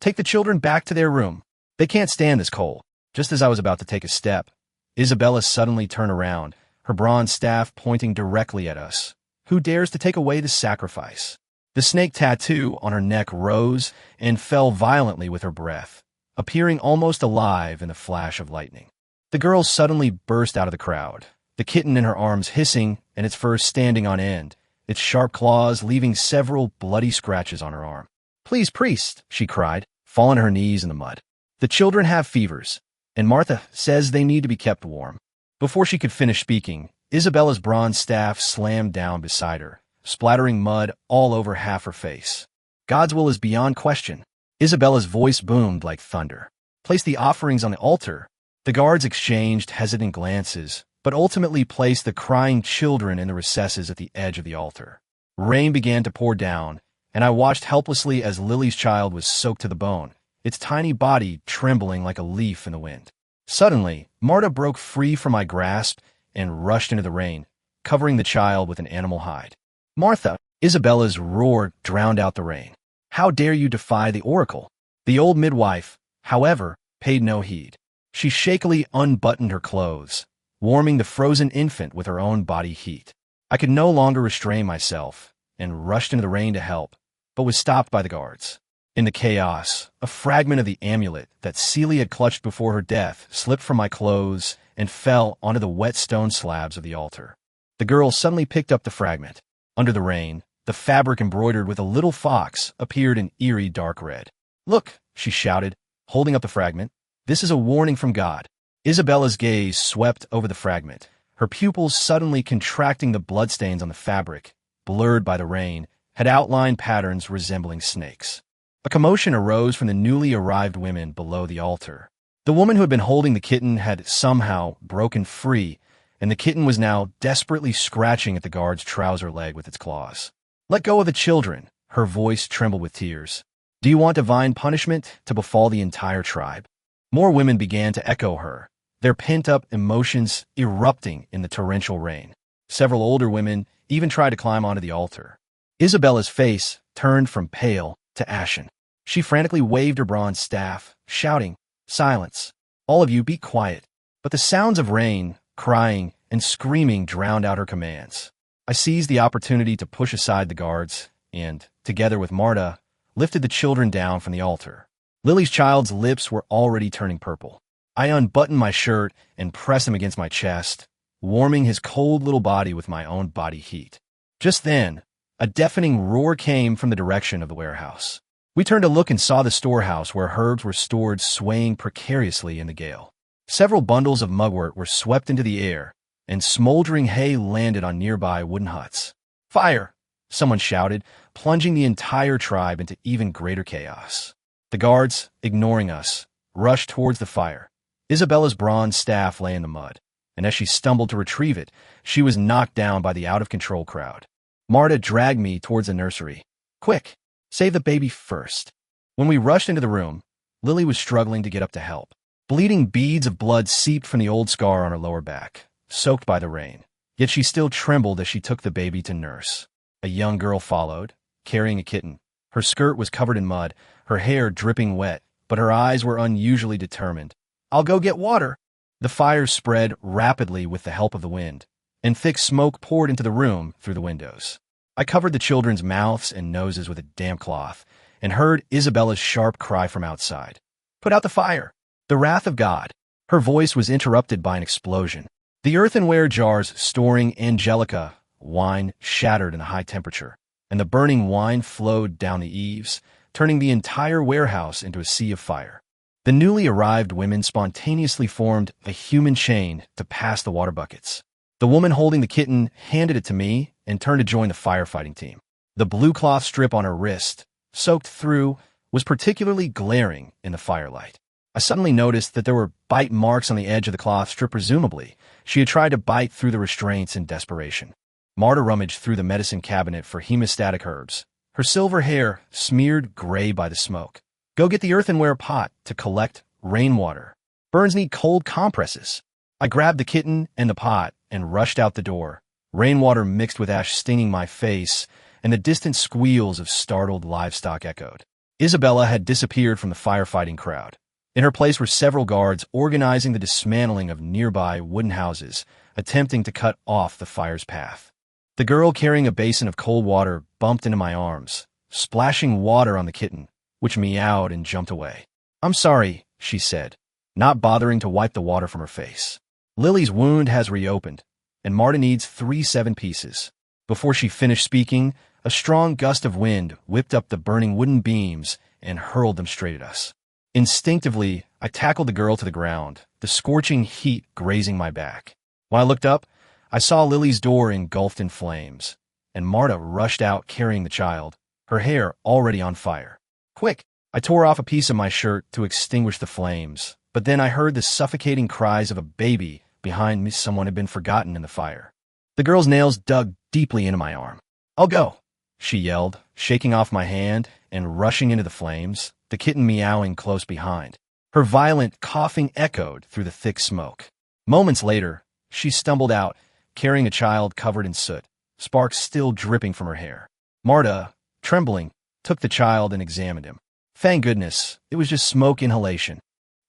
"Take the children back to their room. They can't stand this cold." Just as I was about to take a step, Isabella suddenly turned around, her bronze staff pointing directly at us. "Who dares to take away the sacrifice?" The snake tattoo on her neck rose and fell violently with her breath, appearing almost alive in the flash of lightning. The girl suddenly burst out of the crowd, the kitten in her arms hissing and its fur standing on end, its sharp claws leaving several bloody scratches on her arm. "Please, priest," she cried, falling to her knees in the mud. "The children have fevers, and Martha says they need to be kept warm." Before she could finish speaking, Isabella's bronze staff slammed down beside her, splattering mud all over half her face. "God's will is beyond question." Isabella's voice boomed like thunder. "Place the offerings on the altar." The guards exchanged hesitant glances, but ultimately placed the crying children in the recesses at the edge of the altar. Rain began to pour down, and I watched helplessly as Lily's child was soaked to the bone, its tiny body trembling like a leaf in the wind. Suddenly, Marta broke free from my grasp and rushed into the rain, covering the child with an animal hide. "Martha!" Isabella's roar drowned out the rain. "How dare you defy the oracle?" The old midwife, however, paid no heed. She shakily unbuttoned her clothes, warming the frozen infant with her own body heat. I could no longer restrain myself and rushed into the rain to help, but was stopped by the guards. In the chaos, a fragment of the amulet that Celia had clutched before her death slipped from my clothes and fell onto the wet stone slabs of the altar. The girl suddenly picked up the fragment. Under the rain, the fabric embroidered with a little fox appeared in eerie dark red. "Look," she shouted, holding up the fragment. "This is a warning from God." Isabella's gaze swept over the fragment, her pupils suddenly contracting. The bloodstains on the fabric, blurred by the rain, had outlined patterns resembling snakes. A commotion arose from the newly arrived women below the altar. The woman who had been holding the kitten had somehow broken free, and the kitten was now desperately scratching at the guard's trouser leg with its claws. "Let go of the children," her voice trembled with tears. "Do you want divine punishment to befall the entire tribe?" More women began to echo her, their pent-up emotions erupting in the torrential rain. Several older women even tried to climb onto the altar. Isabella's face turned from pale to ashen. She frantically waved her bronze staff, shouting, "Silence! All of you be quiet." But the sounds of rain, crying, and screaming drowned out her commands. I seized the opportunity to push aside the guards and, together with Marta, lifted the children down from the altar. Lily's child's lips were already turning purple. I unbuttoned my shirt and pressed him against my chest, warming his cold little body with my own body heat. Just then, a deafening roar came from the direction of the warehouse. We turned to look and saw the storehouse where herbs were stored swaying precariously in the gale. Several bundles of mugwort were swept into the air, and smoldering hay landed on nearby wooden huts. "Fire!" someone shouted, plunging the entire tribe into even greater chaos. The guards, ignoring us, rushed towards the fire. Isabella's bronze staff lay in the mud, and as she stumbled to retrieve it, she was knocked down by the out-of-control crowd. Marta dragged me towards the nursery. "Quick, save the baby first." When we rushed into the room, Lily was struggling to get up to help. Bleeding beads of blood seeped from the old scar on her lower back, soaked by the rain. Yet she still trembled as she took the baby to nurse. A young girl followed, carrying a kitten. Her skirt was covered in mud, her hair dripping wet, but her eyes were unusually determined. "I'll go get water." The fire spread rapidly with the help of the wind, and thick smoke poured into the room through the windows. I covered the children's mouths and noses with a damp cloth, and heard Isabella's sharp cry from outside. "Put out the fire!" The wrath of God. Her voice was interrupted by an explosion. The earthenware jars storing Angelica wine shattered in a high temperature, and the burning wine flowed down the eaves, turning the entire warehouse into a sea of fire. The newly arrived women spontaneously formed a human chain to pass the water buckets. The woman holding the kitten handed it to me and turned to join the firefighting team. The blue cloth strip on her wrist, soaked through, was particularly glaring in the firelight. I suddenly noticed that there were bite marks on the edge of the cloth strip. Presumably, she had tried to bite through the restraints in desperation. Marta rummaged through the medicine cabinet for hemostatic herbs, her silver hair smeared gray by the smoke. "Go get the earthenware pot to collect rainwater. Burns need cold compresses." I grabbed the kitten and the pot and rushed out the door, rainwater mixed with ash stinging my face, and the distant squeals of startled livestock echoed. Isabella had disappeared from the firefighting crowd. In her place were several guards organizing the dismantling of nearby wooden houses, attempting to cut off the fire's path. The girl carrying a basin of cold water bumped into my arms, splashing water on the kitten, which meowed and jumped away. "I'm sorry," she said, not bothering to wipe the water from her face. "Lily's wound has reopened, and Marta needs 3 7-pieces. Before she finished speaking, a strong gust of wind whipped up the burning wooden beams and hurled them straight at us. Instinctively, I tackled the girl to the ground, the scorching heat grazing my back. When I looked up, I saw Lily's door engulfed in flames, and Marta rushed out carrying the child, her hair already on fire. "Quick!" I tore off a piece of my shirt to extinguish the flames, but then I heard the suffocating cries of a baby behind me. Someone had been forgotten in the fire. The girl's nails dug deeply into my arm. "I'll go," she yelled, shaking off my hand and rushing into the flames, the kitten meowing close behind. Her violent coughing echoed through the thick smoke. Moments later, she stumbled out, carrying a child covered in soot, sparks still dripping from her hair. Marta, trembling, took the child and examined him. Thank goodness, it was just smoke inhalation.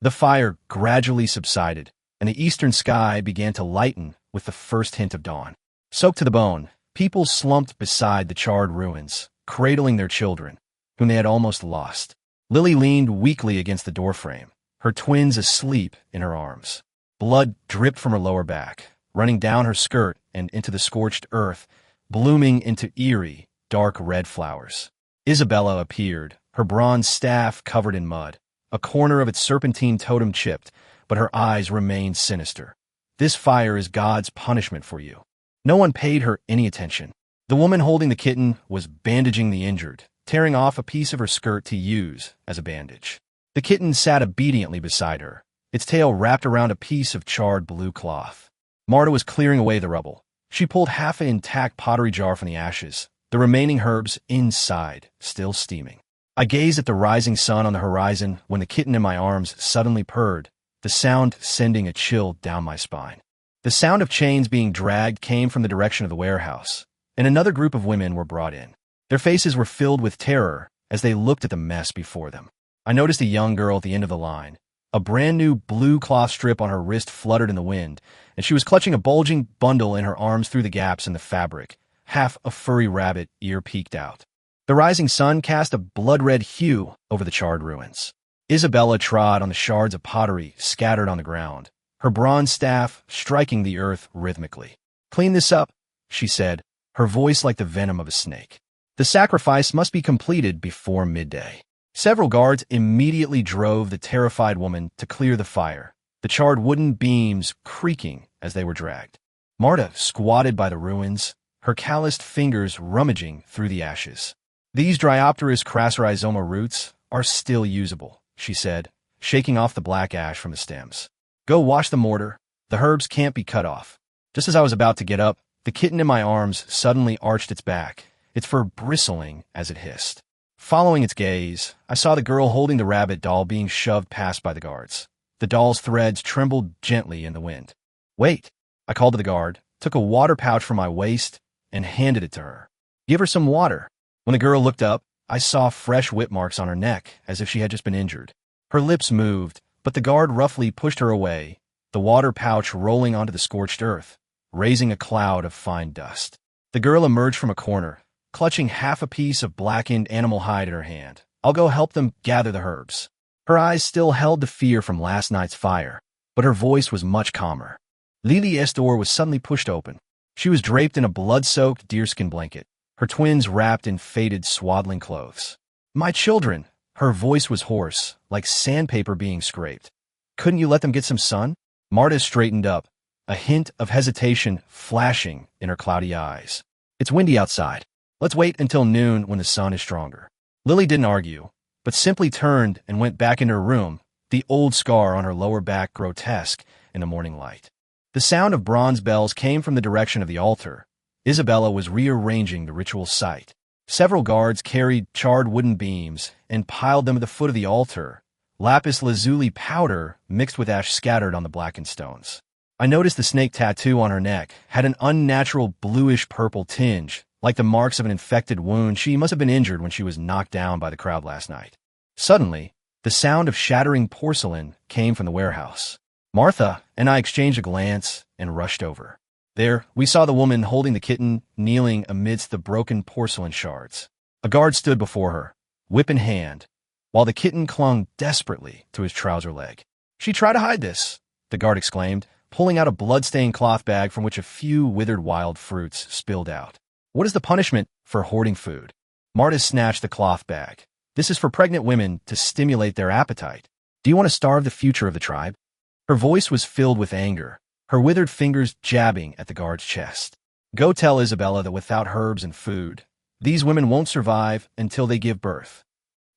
The fire gradually subsided, and the eastern sky began to lighten with the first hint of dawn. Soaked to the bone, people slumped beside the charred ruins, cradling their children, whom they had almost lost. Lily leaned weakly against the doorframe, her twins asleep in her arms. Blood dripped from her lower back, running down her skirt and into the scorched earth, blooming into eerie, dark red flowers. Isabella appeared, her bronze staff covered in mud, a corner of its serpentine totem chipped, but her eyes remained sinister. "This fire is God's punishment for you." No one paid her any attention. The woman holding the kitten was bandaging the injured, tearing off a piece of her skirt to use as a bandage. The kitten sat obediently beside her, its tail wrapped around a piece of charred blue cloth. Marta was clearing away the rubble. She pulled half an intact pottery jar from the ashes, the remaining herbs inside, still steaming. I gazed at the rising sun on the horizon when the kitten in my arms suddenly purred, the sound sending a chill down my spine. The sound of chains being dragged came from the direction of the warehouse, and another group of women were brought in. Their faces were filled with terror as they looked at the mess before them. I noticed a young girl at the end of the line. A brand new blue cloth strip on her wrist fluttered in the wind, and she was clutching a bulging bundle in her arms through the gaps in the fabric, half a furry rabbit ear peeked out. The rising sun cast a blood-red hue over the charred ruins. Isabella trod on the shards of pottery scattered on the ground, her bronze staff striking the earth rhythmically. "Clean this up," she said, her voice like the venom of a snake. "The sacrifice must be completed before midday." Several guards immediately drove the terrified woman to clear the fire, the charred wooden beams creaking as they were dragged. Marta squatted by the ruins, her calloused fingers rummaging through the ashes. "These Dryopteris crassorrhizoma roots are still usable," she said, shaking off the black ash from the stems. "Go wash the mortar. The herbs can't be cut off." Just as I was about to get up, the kitten in my arms suddenly arched its back, its fur bristling as it hissed. Following its gaze, I saw the girl holding the rabbit doll being shoved past by the guards. The doll's threads trembled gently in the wind. "Wait," I called to the guard, took a water pouch from my waist, and handed it to her. "Give her some water." When the girl looked up, I saw fresh whip marks on her neck, as if she had just been injured. Her lips moved, but the guard roughly pushed her away, the water pouch rolling onto the scorched earth, raising a cloud of fine dust. The girl emerged from a corner, clutching half a piece of blackened animal hide in her hand. "I'll go help them gather the herbs." Her eyes still held the fear from last night's fire, but her voice was much calmer. Lili's door was suddenly pushed open. She was draped in a blood-soaked deerskin blanket, her twins wrapped in faded swaddling clothes. "My children," her voice was hoarse, like sandpaper being scraped. "Couldn't you let them get some sun?" Marta straightened up, a hint of hesitation flashing in her cloudy eyes. "It's windy outside. Let's wait until noon when the sun is stronger." Lily didn't argue, but simply turned and went back into her room, the old scar on her lower back grotesque in the morning light. The sound of bronze bells came from the direction of the altar. Isabella was rearranging the ritual site. Several guards carried charred wooden beams and piled them at the foot of the altar, lapis lazuli powder mixed with ash scattered on the blackened stones. I noticed the snake tattoo on her neck had an unnatural bluish-purple tinge, like the marks of an infected wound. She must have been injured when she was knocked down by the crowd last night. Suddenly, the sound of shattering porcelain came from the warehouse. Martha and I exchanged a glance and rushed over. There, we saw the woman holding the kitten, kneeling amidst the broken porcelain shards. A guard stood before her, whip in hand, while the kitten clung desperately to his trouser leg. "She tried to hide this," the guard exclaimed, pulling out a blood-stained cloth bag from which a few withered wild fruits spilled out. "What is the punishment for hoarding food?" Marta snatched the cloth bag. "This is for pregnant women to stimulate their appetite. Do you want to starve the future of the tribe?" Her voice was filled with anger, her withered fingers jabbing at the guard's chest. "Go tell Isabella that without herbs and food, these women won't survive until they give birth."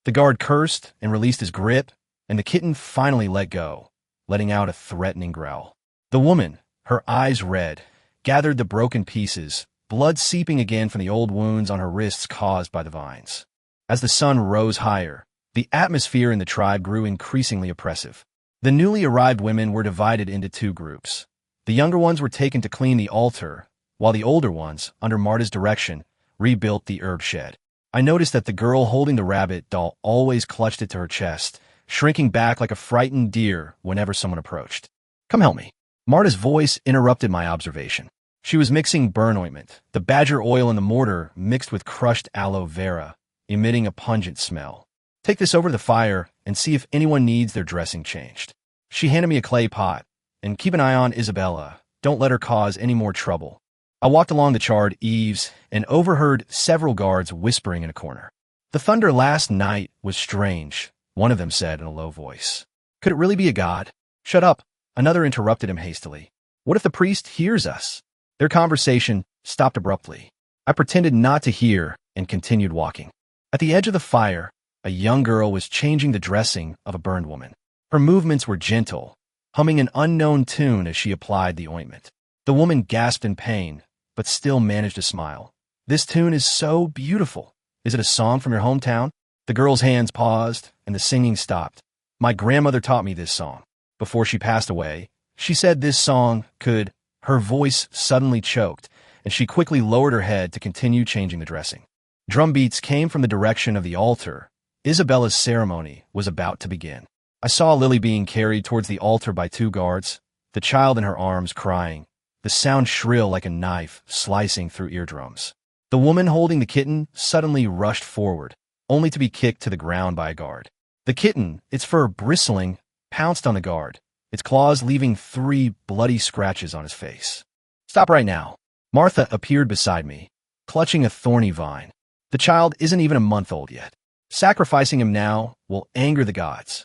The guard cursed and released his grip, and the kitten finally let go, letting out a threatening growl. The woman, her eyes red, gathered the broken pieces, blood seeping again from the old wounds on her wrists caused by the vines. As the sun rose higher, the atmosphere in the tribe grew increasingly oppressive. The newly arrived women were divided into two groups. The younger ones were taken to clean the altar, while the older ones, under Marta's direction, rebuilt the herb shed. I noticed that the girl holding the rabbit doll always clutched it to her chest, shrinking back like a frightened deer whenever someone approached. "Come help me." Marta's voice interrupted my observation. She was mixing burn ointment, the badger oil in the mortar mixed with crushed aloe vera, emitting a pungent smell. "Take this over to the fire and see if anyone needs their dressing changed." She handed me a clay pot, and "Keep an eye on Isabella. Don't let her cause any more trouble." I walked along the charred eaves and overheard several guards whispering in a corner. "The thunder last night was strange," one of them said in a low voice. "Could it really be a god?" "Shut up," another interrupted him hastily. "What if the priest hears us?" Their conversation stopped abruptly. I pretended not to hear and continued walking. At the edge of the fire, a young girl was changing the dressing of a burned woman. Her movements were gentle, humming an unknown tune as she applied the ointment. The woman gasped in pain, but still managed to smile. "This tune is so beautiful. Is it a song from your hometown?" The girl's hands paused, and the singing stopped. "My grandmother taught me this song. Before she passed away, she said this song could—" Her voice suddenly choked, and she quickly lowered her head to continue changing the dressing. Drum beats came from the direction of the altar. Isabella's ceremony was about to begin. I saw Lily being carried towards the altar by two guards, the child in her arms crying, the sound shrill like a knife slicing through eardrums. The woman holding the kitten suddenly rushed forward, only to be kicked to the ground by a guard. The kitten, its fur bristling, pounced on the guard, its claws leaving 3 bloody scratches on his face. Stop right now. Martha appeared beside me, clutching a thorny vine. The child isn't even a month old yet. Sacrificing him now will anger the gods.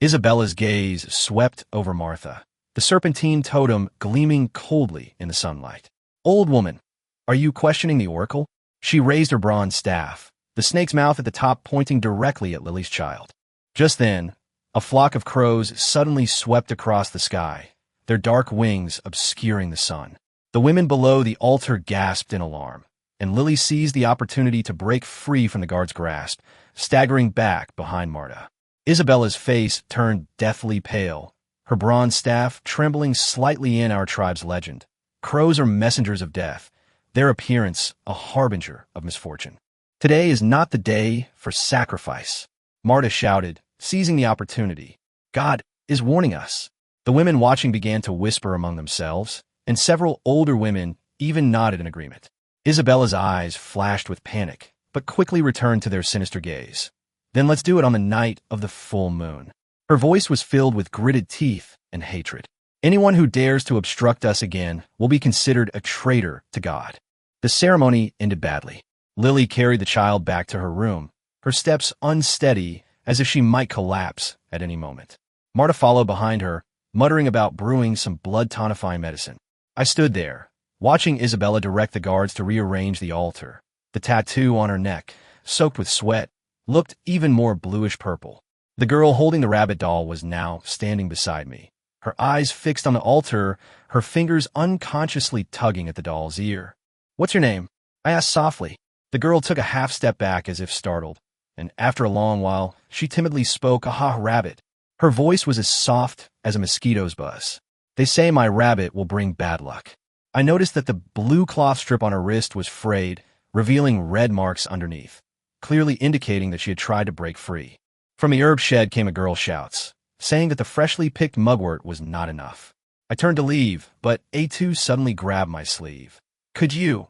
Isabella's gaze swept over Martha, the serpentine totem gleaming coldly in the sunlight. Old woman, are you questioning the oracle? She raised her bronze staff, the snake's mouth at the top pointing directly at Lily's child. Just then, a flock of crows suddenly swept across the sky, their dark wings obscuring the sun. The women below the altar gasped in alarm, and Lily seized the opportunity to break free from the guard's grasp, staggering back behind Marta. Isabella's face turned deathly pale, her bronze staff trembling slightly in our tribe's legend. Crows are messengers of death, their appearance a harbinger of misfortune. Today is not the day for sacrifice, Marta shouted, seizing the opportunity. God is warning us. The women watching began to whisper among themselves, and several older women even nodded in agreement. Isabella's eyes flashed with panic, but quickly returned to their sinister gaze. Then let's do it on the night of the full moon. Her voice was filled with gritted teeth and hatred. Anyone who dares to obstruct us again will be considered a traitor to God. The ceremony ended badly. Lily carried the child back to her room, her steps unsteady as if she might collapse at any moment. Marta followed behind her, muttering about brewing some blood-tonifying medicine. I stood there, watching Isabella direct the guards to rearrange the altar. The tattoo on her neck, soaked with sweat, looked even more bluish-purple. The girl holding the rabbit doll was now standing beside me, her eyes fixed on the altar, her fingers unconsciously tugging at the doll's ear. "What's your name?" I asked softly. The girl took a half-step back as if startled, and after a long while, she timidly spoke, "Aha, rabbit." Her voice was as soft as a mosquito's buzz. "They say my rabbit will bring bad luck." I noticed that the blue cloth strip on her wrist was frayed, revealing red marks underneath, clearly indicating that she had tried to break free. From the herb shed came a girl's shouts, saying that the freshly picked mugwort was not enough. I turned to leave, but A2 suddenly grabbed my sleeve. Could you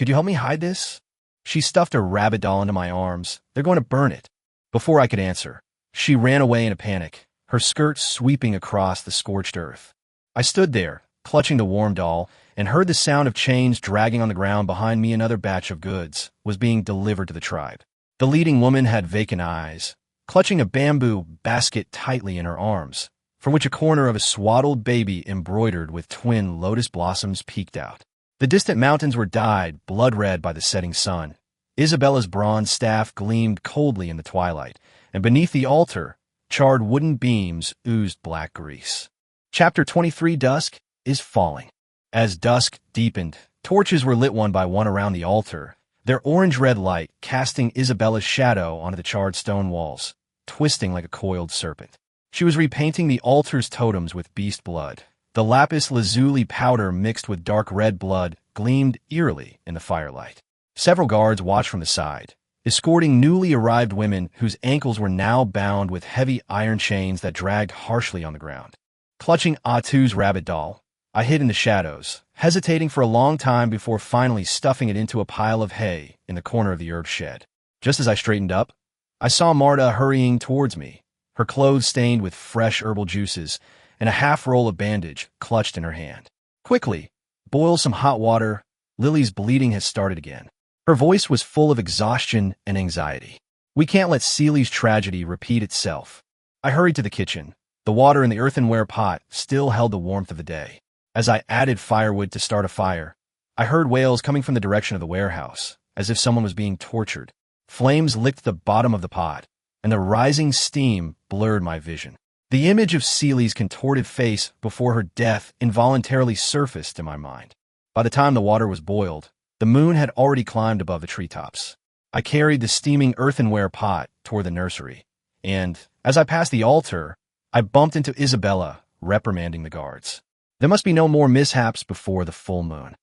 help me hide this?" She stuffed her rabbit doll into my arms. "They're going to burn it." Before I could answer, she ran away in a panic, her skirt sweeping across the scorched earth. I stood there, clutching the warm doll, and heard the sound of chains dragging on the ground behind me. Another batch of goods was being delivered to the tribe. The leading woman had vacant eyes, clutching a bamboo basket tightly in her arms, from which a corner of a swaddled baby embroidered with twin lotus blossoms peeked out. The distant mountains were dyed blood-red by the setting sun. Isabella's bronze staff gleamed coldly in the twilight, and beneath the altar, charred wooden beams oozed black grease. Chapter 23, Dusk, is falling. As dusk deepened, torches were lit one by one around the altar, their orange-red light casting Isabella's shadow onto the charred stone walls, twisting like a coiled serpent. She was repainting the altar's totems with beast blood. The lapis lazuli powder mixed with dark red blood gleamed eerily in the firelight. Several guards watched from the side, escorting newly arrived women whose ankles were now bound with heavy iron chains that dragged harshly on the ground. Clutching Atu's rabbit doll, I hid in the shadows, hesitating for a long time before finally stuffing it into a pile of hay in the corner of the herb shed. Just as I straightened up, I saw Marta hurrying towards me, her clothes stained with fresh herbal juices, and a half-roll of bandage clutched in her hand. "Quickly, boil some hot water. Lily's bleeding has started again." Her voice was full of exhaustion and anxiety. "We can't let Seely's tragedy repeat itself." I hurried to the kitchen. The water in the earthenware pot still held the warmth of the day. As I added firewood to start a fire, I heard wails coming from the direction of the warehouse, as if someone was being tortured. Flames licked the bottom of the pot, and the rising steam blurred my vision. The image of Seely's contorted face before her death involuntarily surfaced in my mind. By the time the water was boiled, the moon had already climbed above the treetops. I carried the steaming earthenware pot toward the nursery, and, as I passed the altar, I bumped into Isabella, reprimanding the guards. There must be no more mishaps before the full moon.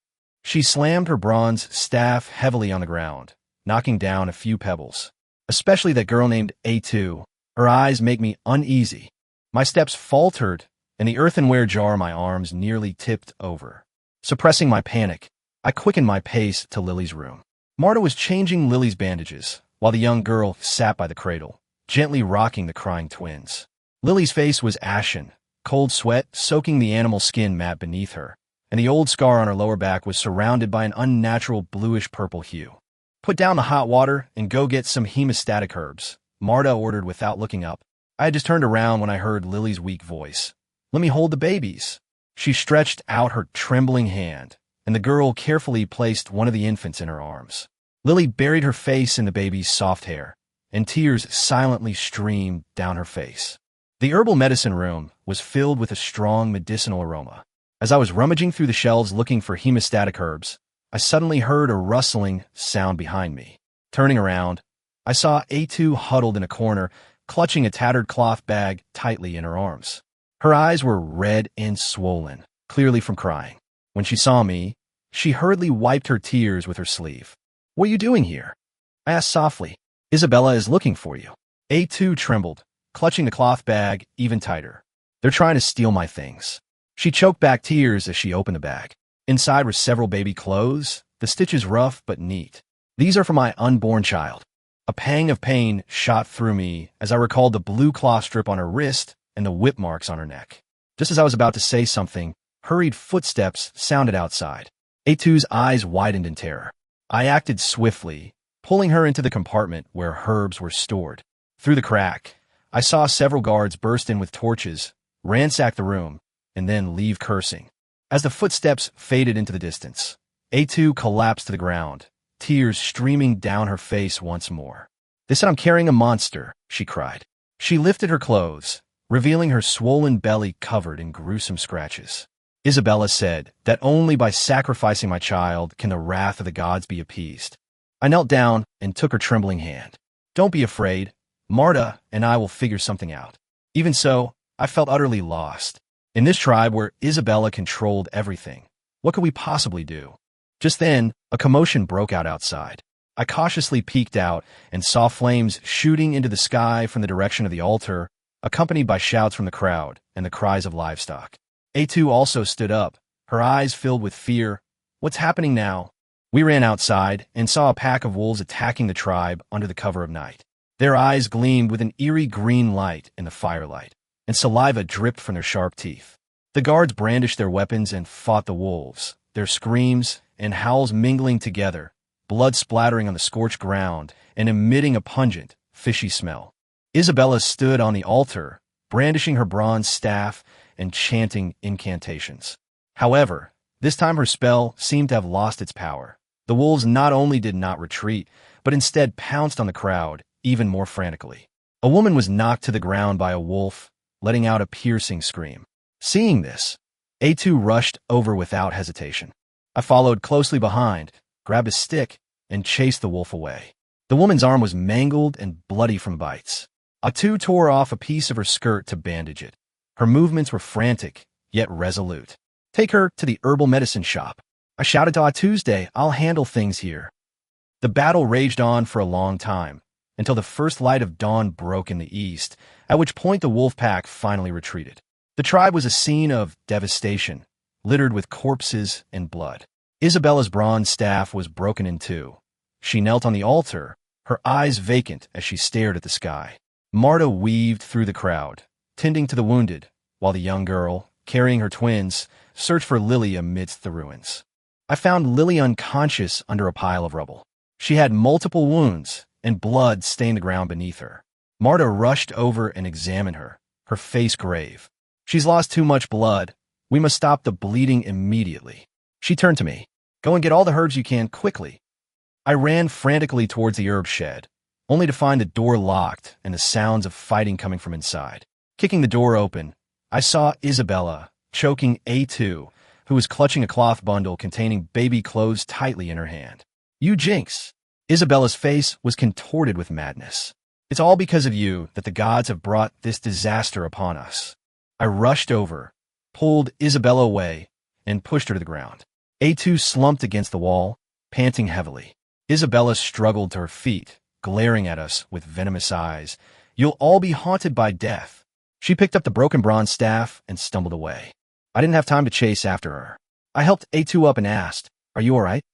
She slammed her bronze staff heavily on the ground, knocking down a few pebbles. Especially that girl named A2. Her eyes make me uneasy. My steps faltered, and the earthenware jar in my arms nearly tipped over. Suppressing my panic, I quickened my pace to Lily's room. Marta was changing Lily's bandages, while the young girl sat by the cradle, gently rocking the crying twins. Lily's face was ashen, cold sweat soaking the animal skin mat beneath her, and the old scar on her lower back was surrounded by an unnatural bluish-purple hue. "Put down the hot water and go get some hemostatic herbs," Marta ordered without looking up. I had just turned around when I heard Lily's weak voice. "Let me hold the babies." She stretched out her trembling hand, and the girl carefully placed one of the infants in her arms. Lily buried her face in the baby's soft hair, and tears silently streamed down her face. The herbal medicine room was filled with a strong medicinal aroma. As I was rummaging through the shelves looking for hemostatic herbs, I suddenly heard a rustling sound behind me. Turning around, I saw A2 huddled in a corner, clutching a tattered cloth bag tightly in her arms. Her eyes were red and swollen, clearly from crying. When she saw me, she hurriedly wiped her tears with her sleeve. "What are you doing here?" I asked softly. "Isabella is looking for you." A2 trembled, clutching the cloth bag even tighter. "They're trying to steal my things." She choked back tears as she opened the bag. Inside were several baby clothes, the stitches rough but neat. "These are for my unborn child." A pang of pain shot through me as I recalled the blue cloth strip on her wrist and the whip marks on her neck. Just as I was about to say something, hurried footsteps sounded outside. A2's eyes widened in terror. I acted swiftly, pulling her into the compartment where herbs were stored. Through the crack, I saw several guards burst in with torches, ransack the room, and then leave cursing. As the footsteps faded into the distance, A2 collapsed to the ground, tears streaming down her face once more. "They said I'm carrying a monster," she cried. She lifted her clothes, revealing her swollen belly covered in gruesome scratches. "Isabella said that only by sacrificing my child can the wrath of the gods be appeased." I knelt down and took her trembling hand. "Don't be afraid. Marta and I will figure something out." Even so, I felt utterly lost. In this tribe where Isabella controlled everything, what could we possibly do? Just then, a commotion broke out outside. I cautiously peeked out and saw flames shooting into the sky from the direction of the altar, accompanied by shouts from the crowd and the cries of livestock. A2 also stood up, her eyes filled with fear. "What's happening now?" We ran outside and saw a pack of wolves attacking the tribe under the cover of night. Their eyes gleamed with an eerie green light in the firelight, and saliva dripped from their sharp teeth. The guards brandished their weapons and fought the wolves, their screams and howls mingling together, blood splattering on the scorched ground and emitting a pungent, fishy smell. Isabella stood on the altar, brandishing her bronze staff and chanting incantations. However, this time her spell seemed to have lost its power. The wolves not only did not retreat, but instead pounced on the crowd even more frantically. A woman was knocked to the ground by a wolf, letting out a piercing scream. Seeing this, A2 rushed over without hesitation. I followed closely behind, grabbed a stick, and chased the wolf away. The woman's arm was mangled and bloody from bites. A2 tore off a piece of her skirt to bandage it. Her movements were frantic, yet resolute. "Take her to the herbal medicine shop." I shouted to Tuesday, "I'll handle things here." The battle raged on for a long time, until the first light of dawn broke in the east, at which point the wolf pack finally retreated. The tribe was a scene of devastation, littered with corpses and blood. Isabella's bronze staff was broken in two. She knelt on the altar, her eyes vacant as she stared at the sky. Marta weaved through the crowd, tending to the wounded, while the young girl, carrying her twins, searched for Lily amidst the ruins. I found Lily unconscious under a pile of rubble. She had multiple wounds, and blood stained the ground beneath her. Marta rushed over and examined her, her face grave. "She's lost too much blood. We must stop the bleeding immediately." She turned to me. "Go and get all the herbs you can, quickly." I ran frantically towards the herb shed, only to find the door locked and the sounds of fighting coming from inside. Kicking the door open, I saw Isabella, choking A2, who was clutching a cloth bundle containing baby clothes tightly in her hand. "You jinx!" Isabella's face was contorted with madness. "It's all because of you that the gods have brought this disaster upon us." I rushed over, pulled Isabella away, and pushed her to the ground. A2 slumped against the wall, panting heavily. Isabella struggled to her feet, glaring at us with venomous eyes. "You'll all be haunted by death." She picked up the broken bronze staff and stumbled away. I didn't have time to chase after her. I helped A2 up and asked, "Are you all right?"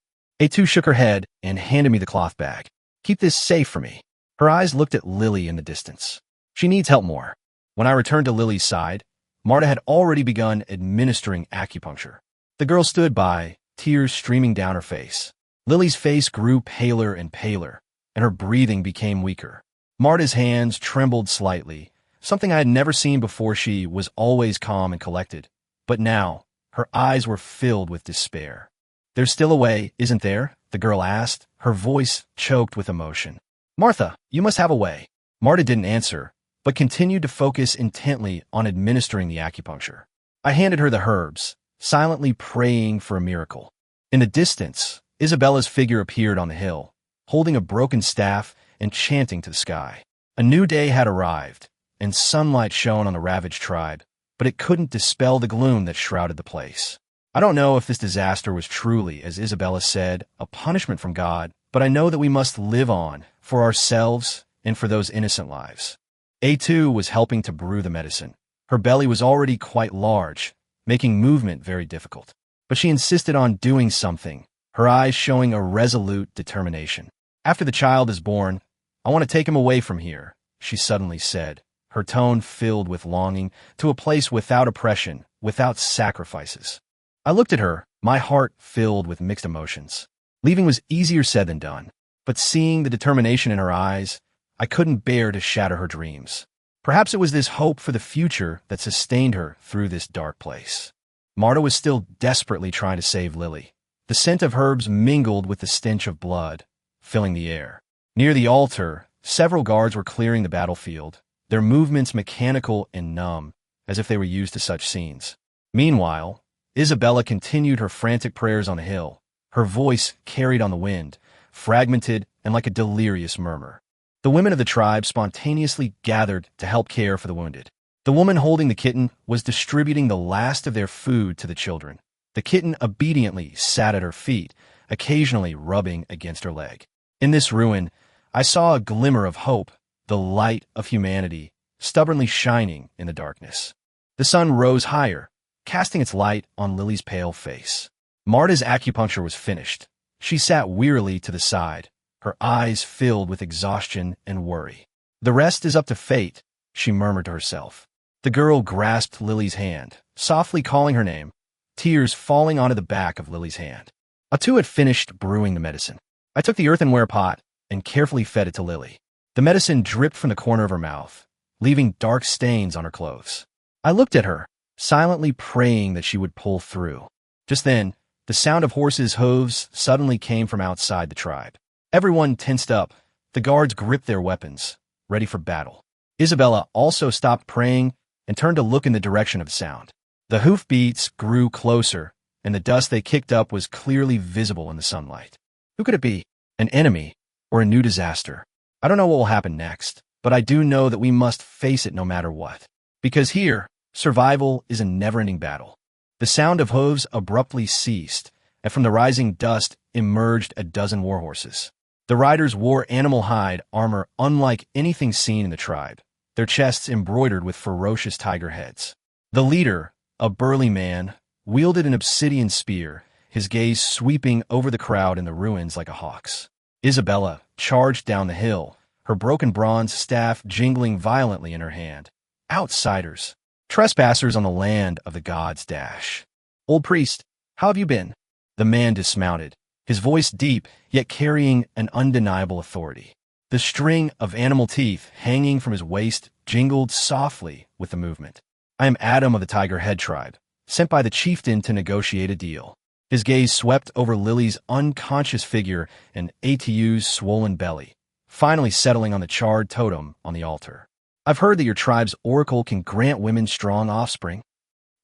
A2 shook her head and handed me the cloth bag. "Keep this safe for me." Her eyes looked at Lily in the distance. She needs help more. When I returned to Lily's side, Marta had already begun administering acupuncture. The girl stood by, tears streaming down her face. Lily's face grew paler and paler, and her breathing became weaker. Marta's hands trembled slightly, something I had never seen before. She was always calm and collected, but now her eyes were filled with despair. "There's still a way, isn't there?" the girl asked, her voice choked with emotion. "Martha, you must have a way." Marta didn't answer, but continued to focus intently on administering the acupuncture. I handed her the herbs, silently praying for a miracle. In the distance, Isabella's figure appeared on the hill, holding a broken staff and chanting to the sky. A new day had arrived, and sunlight shone on the ravaged tribe, but it couldn't dispel the gloom that shrouded the place. I don't know if this disaster was truly, as Isabella said, a punishment from God, but I know that we must live on, for ourselves and for those innocent lives. A2 was helping to brew the medicine. Her belly was already quite large, making movement very difficult. But she insisted on doing something, her eyes showing a resolute determination. "After the child is born, I want to take him away from here," she suddenly said, her tone filled with longing, "to a place without oppression, without sacrifices." I looked at her, my heart filled with mixed emotions. Leaving was easier said than done, but seeing the determination in her eyes, I couldn't bear to shatter her dreams. Perhaps it was this hope for the future that sustained her through this dark place. Marta was still desperately trying to save Lily. The scent of herbs mingled with the stench of blood, filling the air. Near the altar, several guards were clearing the battlefield, their movements mechanical and numb, as if they were used to such scenes. Meanwhile, Isabella continued her frantic prayers on the hill, her voice carried on the wind, fragmented and like a delirious murmur. The women of the tribe spontaneously gathered to help care for the wounded. The woman holding the kitten was distributing the last of their food to the children. The kitten obediently sat at her feet, occasionally rubbing against her leg. In this ruin, I saw a glimmer of hope, the light of humanity, stubbornly shining in the darkness. The sun rose higher, casting its light on Lily's pale face. Marta's acupuncture was finished. She sat wearily to the side, her eyes filled with exhaustion and worry. "The rest is up to fate," she murmured to herself. The girl grasped Lily's hand, softly calling her name, tears falling onto the back of Lily's hand. A2 had finished brewing the medicine. I took the earthenware pot and carefully fed it to Lily. The medicine dripped from the corner of her mouth, leaving dark stains on her clothes. I looked at her, silently praying that she would pull through. Just then, the sound of horses' hooves suddenly came from outside the tribe. Everyone tensed up. The guards gripped their weapons, ready for battle. Isabella also stopped praying and turned to look in the direction of the sound. The hoofbeats grew closer, and the dust they kicked up was clearly visible in the sunlight. Who could it be? An enemy or a new disaster? I don't know what will happen next, but I do know that we must face it no matter what. Because here, survival is a never-ending battle. The sound of hooves abruptly ceased, and from the rising dust emerged a dozen warhorses. The riders wore animal hide armor unlike anything seen in the tribe, their chests embroidered with ferocious tiger heads. The leader, a burly man, wielded an obsidian spear, his gaze sweeping over the crowd in the ruins like a hawk's. Isabella charged down the hill, her broken bronze staff jingling violently in her hand. Outsiders, trespassers on the land of the gods dash. "Old priest, how have you been?" The man dismounted, his voice deep, yet carrying an undeniable authority. The string of animal teeth hanging from his waist jingled softly with the movement. "I am Adam of the Tiger Head tribe, sent by the chieftain to negotiate a deal." His gaze swept over Lily's unconscious figure and A2's swollen belly, finally settling on the charred totem on the altar. "I've heard that your tribe's oracle can grant women strong offspring."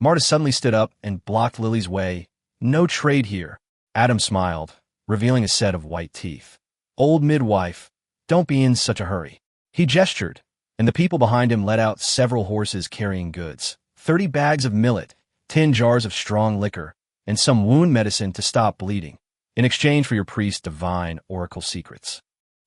Marta suddenly stood up and blocked Lily's way. "No trade here." Adam smiled, revealing a set of white teeth. "Old midwife, don't be in such a hurry." He gestured, and the people behind him let out several horses carrying goods, 30 bags of millet, 10 jars of strong liquor, and some wound medicine to stop bleeding, in exchange for your priest's divine oracle secrets.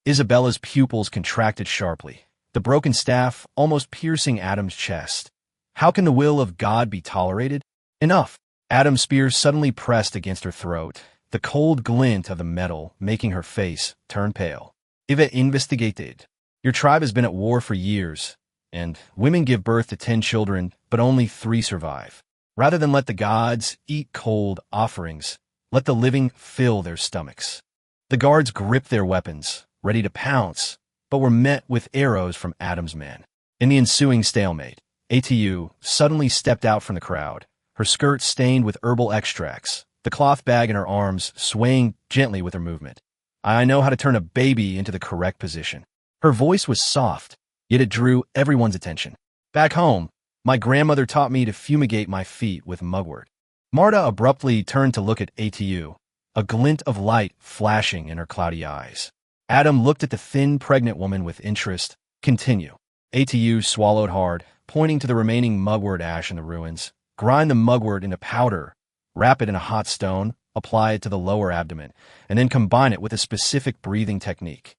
Isabella's pupils contracted sharply, the broken staff almost piercing Adam's chest. How can the will of God be tolerated? Enough! Adam's spear suddenly pressed against her throat, the cold glint of the metal making her face turn pale. "Ive investigated." Your tribe has been at war for years, and women give birth to 10 children, but only 3 survive. Rather than let the gods eat cold offerings, let the living fill their stomachs. The guards gripped their weapons, ready to pounce, but were met with arrows from Adam's men. In the ensuing stalemate, Atu suddenly stepped out from the crowd, her skirt stained with herbal extracts, the cloth bag in her arms swaying gently with her movement. I know how to turn a baby into the correct position. Her voice was soft, yet it drew everyone's attention. Back home, my grandmother taught me to fumigate my feet with mugwort. Marta abruptly turned to look at Atu, a glint of light flashing in her cloudy eyes. Adam looked at the thin, pregnant woman with interest. Continue. Atu swallowed hard, pointing to the remaining mugwort ash in the ruins. Grind the mugwort into powder, wrap it in a hot stone, apply it to the lower abdomen, and then combine it with a specific breathing technique.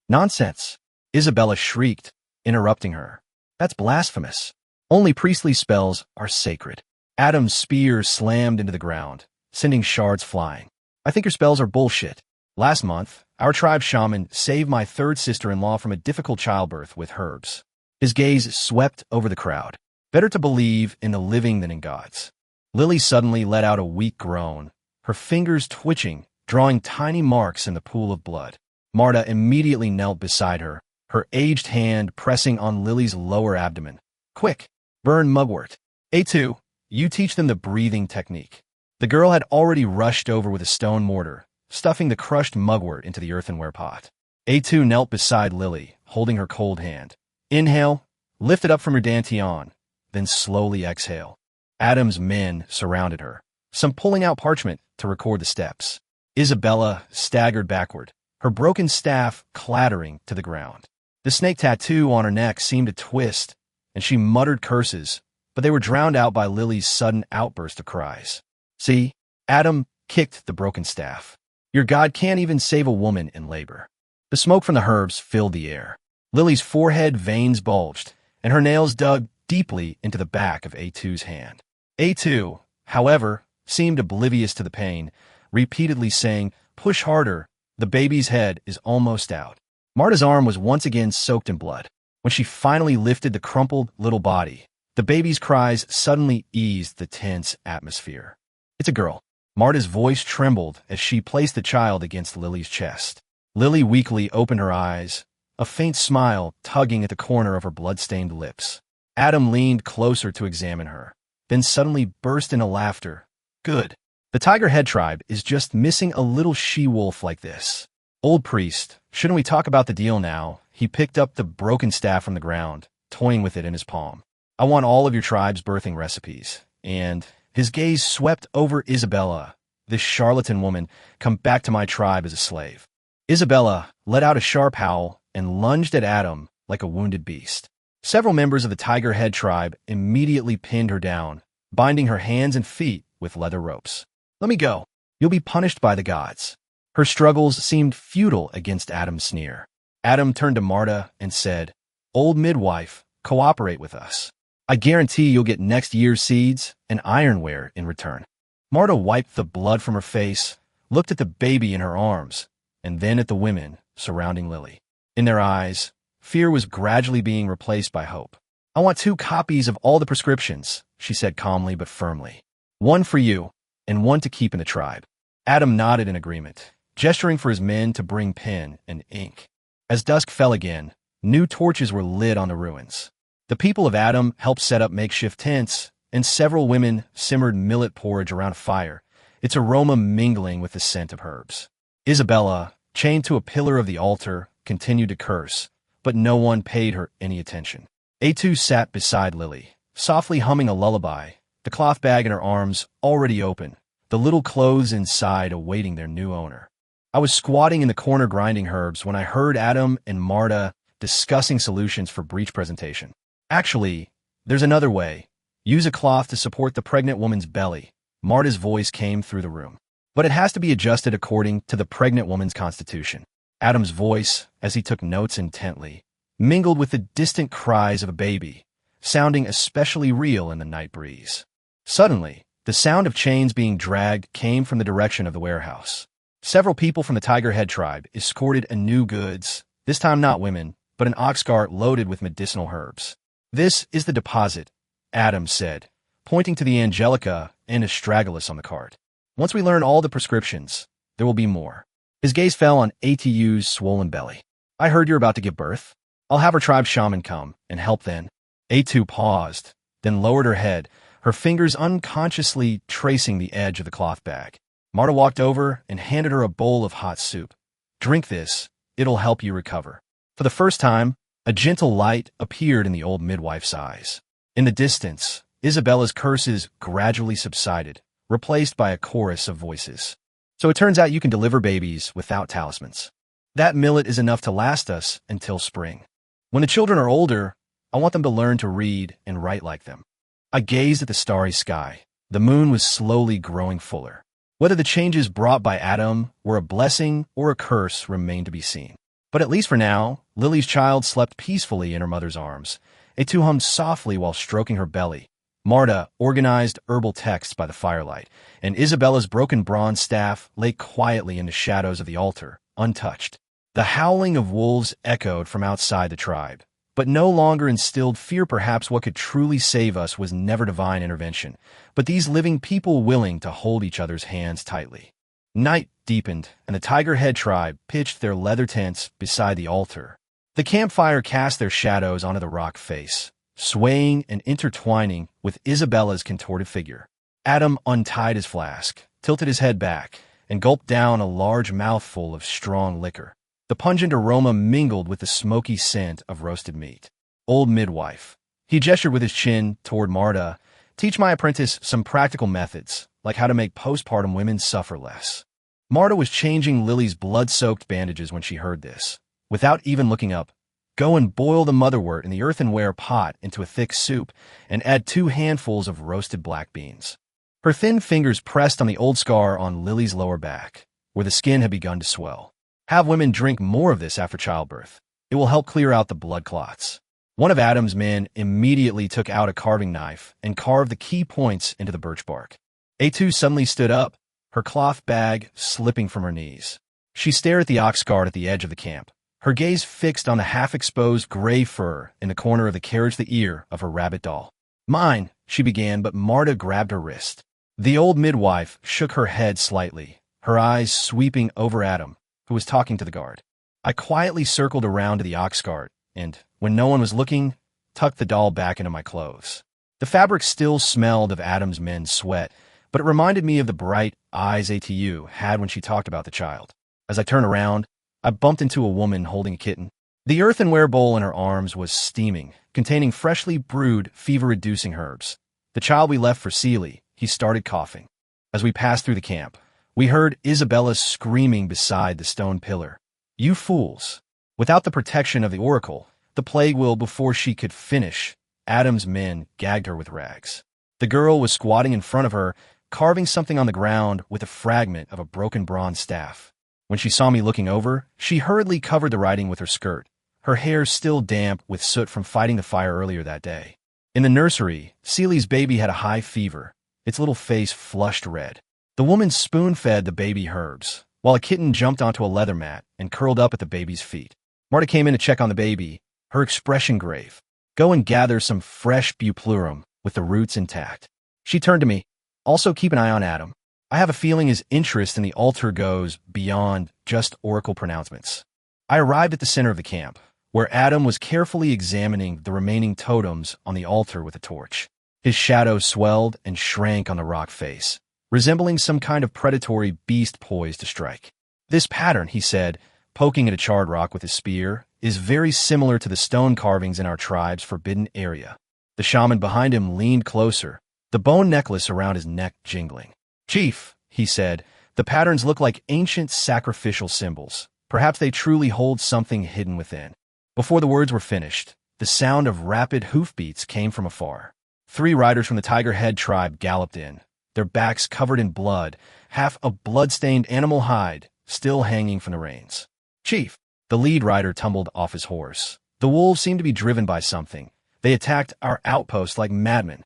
Nonsense! Isabella shrieked, interrupting her. That's blasphemous. Only priestly spells are sacred. Adam's spear slammed into the ground, sending shards flying. I think your spells are bullshit. Last month, our tribe shaman saved my 3rd sister-in-law from a difficult childbirth with herbs. His gaze swept over the crowd. Better to believe in the living than in gods. Lily suddenly let out a weak groan, her fingers twitching, drawing tiny marks in the pool of blood. Marta immediately knelt beside her, her aged hand pressing on Lily's lower abdomen. Quick, burn mugwort. A2, you teach them the breathing technique. The girl had already rushed over with a stone mortar, stuffing the crushed mugwort into the earthenware pot. A2 knelt beside Lily, holding her cold hand. Inhale, lift it up from your dantian, then slowly exhale. Adam's men surrounded her, some pulling out parchment to record the steps. Isabella staggered backward, her broken staff clattering to the ground. The snake tattoo on her neck seemed to twist, and she muttered curses, but they were drowned out by Lily's sudden outburst of cries. See, Adam kicked the broken staff. Your god can't even save a woman in labor. The smoke from the herbs filled the air. Lily's forehead veins bulged, and her nails dug deeply into the back of A2's hand. A2, however, seemed oblivious to the pain, repeatedly saying, "Push harder, the baby's head is almost out." Marta's arm was once again soaked in blood. When she finally lifted the crumpled little body, the baby's cries suddenly eased the tense atmosphere. It's a girl. Marta's voice trembled as she placed the child against Lily's chest. Lily weakly opened her eyes, a faint smile tugging at the corner of her blood-stained lips. Adam leaned closer to examine her, then suddenly burst into laughter. Good. The Tiger Head tribe is just missing a little she-wolf like this. Old priest, shouldn't we talk about the deal now? He picked up the broken staff from the ground, toying with it in his palm. I want all of your tribe's birthing recipes. And his gaze swept over Isabella. This charlatan woman, come back to my tribe as a slave. Isabella let out a sharp howl and lunged at Adam like a wounded beast. Several members of the Tiger Head tribe immediately pinned her down, binding her hands and feet with leather ropes. Let me go. You'll be punished by the gods. Her struggles seemed futile against Adam's sneer. Adam turned to Marta and said, Old midwife, cooperate with us. I guarantee you'll get next year's seeds and ironware in return. Marta wiped the blood from her face, looked at the baby in her arms, and then at the women surrounding Lily. In their eyes, fear was gradually being replaced by hope. I want 2 copies of all the prescriptions, she said calmly but firmly. 1 for you, and 1 to keep in the tribe. Adam nodded in agreement, gesturing for his men to bring pen and ink. As dusk fell again, new torches were lit on the ruins. The people of Adam helped set up makeshift tents, and several women simmered millet porridge around a fire, its aroma mingling with the scent of herbs. Isabella, chained to a pillar of the altar, continued to curse, but no one paid her any attention. A2 sat beside Lily, softly humming a lullaby, the cloth bag in her arms already open, the little clothes inside awaiting their new owner. I was squatting in the corner grinding herbs when I heard Adam and Marta discussing solutions for breach presentation. Actually, there's another way. Use a cloth to support the pregnant woman's belly. Marta's voice came through the room. But it has to be adjusted according to the pregnant woman's constitution. Adam's voice, as he took notes intently, mingled with the distant cries of a baby, sounding especially real in the night breeze. Suddenly, the sound of chains being dragged came from the direction of the warehouse. Several people from the Tiger Head tribe escorted anew goods, this time not women, but an ox cart loaded with medicinal herbs. "This is the deposit," Adam said, pointing to the Angelica and astragalus on the cart. "Once we learn all the prescriptions, there will be more." His gaze fell on Atu's swollen belly. "I heard you're about to give birth. I'll have her tribe shaman come and help then." Atu paused, then lowered her head, her fingers unconsciously tracing the edge of the cloth bag. Marta walked over and handed her a bowl of hot soup. "Drink this. It'll help you recover." For the first time, a gentle light appeared in the old midwife's eyes. In the distance, Isabella's curses gradually subsided, replaced by a chorus of voices. "So it turns out you can deliver babies without talismans. That millet is enough to last us until spring. When the children are older, I want them to learn to read and write like them." I gazed at the starry sky. The moon was slowly growing fuller. Whether the changes brought by Adam were a blessing or a curse remained to be seen. But at least for now, Lily's child slept peacefully in her mother's arms. Atu hummed softly while stroking her belly. Marta organized herbal texts by the firelight, and Isabella's broken bronze staff lay quietly in the shadows of the altar, untouched. The howling of wolves echoed from outside the tribe, but no longer instilled fear. Perhaps what could truly save us was never divine intervention, but these living people willing to hold each other's hands tightly. Night deepened, and the Tiger Head tribe pitched their leather tents beside the altar. The campfire cast their shadows onto the rock face, swaying and intertwining with Isabella's contorted figure. Adam untied his flask, tilted his head back, and gulped down a large mouthful of strong liquor. The pungent aroma mingled with the smoky scent of roasted meat. "Old midwife." He gestured with his chin toward Marta. "Teach my apprentice some practical methods, like how to make postpartum women suffer less." Marta was changing Lily's blood-soaked bandages when she heard this. Without even looking up, "Go and boil the motherwort in the earthenware pot into a thick soup, and add 2 handfuls of roasted black beans." Her thin fingers pressed on the old scar on Lily's lower back, where the skin had begun to swell. "Have women drink more of this after childbirth. It will help clear out the blood clots." One of Adam's men immediately took out a carving knife and carved the key points into the birch bark. Atu suddenly stood up, her cloth bag slipping from her knees. She stared at the ox cart at the edge of the camp, her gaze fixed on the half-exposed gray fur in the corner of the carriage the ear of her rabbit doll. "Mine," she began, but Marta grabbed her wrist. The old midwife shook her head slightly, her eyes sweeping over Adam, who was talking to the guard. I quietly circled around to the ox cart, and, when no one was looking, tucked the doll back into my clothes. The fabric still smelled of Adam's men's sweat, but it reminded me of the bright eyes Atu had when she talked about the child. As I turned around, I bumped into a woman holding a kitten. The earthenware bowl in her arms was steaming, containing freshly brewed, fever-reducing herbs. "The child we left for Seely," he started coughing. As we passed through the camp, we heard Isabella screaming beside the stone pillar. "You fools! Without the protection of the oracle, the plague will," before she could finish, Adam's men gagged her with rags. The girl was squatting in front of her, carving something on the ground with a fragment of a broken bronze staff. When she saw me looking over, she hurriedly covered the writing with her skirt, her hair still damp with soot from fighting the fire earlier that day. In the nursery, Seely's baby had a high fever, its little face flushed red. The woman spoon-fed the baby herbs, while a kitten jumped onto a leather mat and curled up at the baby's feet. Marta came in to check on the baby, her expression grave. "Go and gather some fresh buplurum with the roots intact." She turned to me. "Also keep an eye on Adam. I have a feeling his interest in the altar goes beyond just oracle pronouncements." I arrived at the center of the camp, where Adam was carefully examining the remaining totems on the altar with a torch. His shadow swelled and shrank on the rock face, resembling some kind of predatory beast poised to strike. "This pattern," he said, poking at a charred rock with his spear, "is very similar to the stone carvings in our tribe's forbidden area." The shaman behind him leaned closer, the bone necklace around his neck jingling. "Chief," he said, "the patterns look like ancient sacrificial symbols. Perhaps they truly hold something hidden within." Before the words were finished, the sound of rapid hoofbeats came from afar. 3 riders from the Tiger Head tribe galloped in, their backs covered in blood, half a blood-stained animal hide still hanging from the reins. "Chief!" The lead rider tumbled off his horse. "The wolves seem to be driven by something. They attacked our outpost like madmen."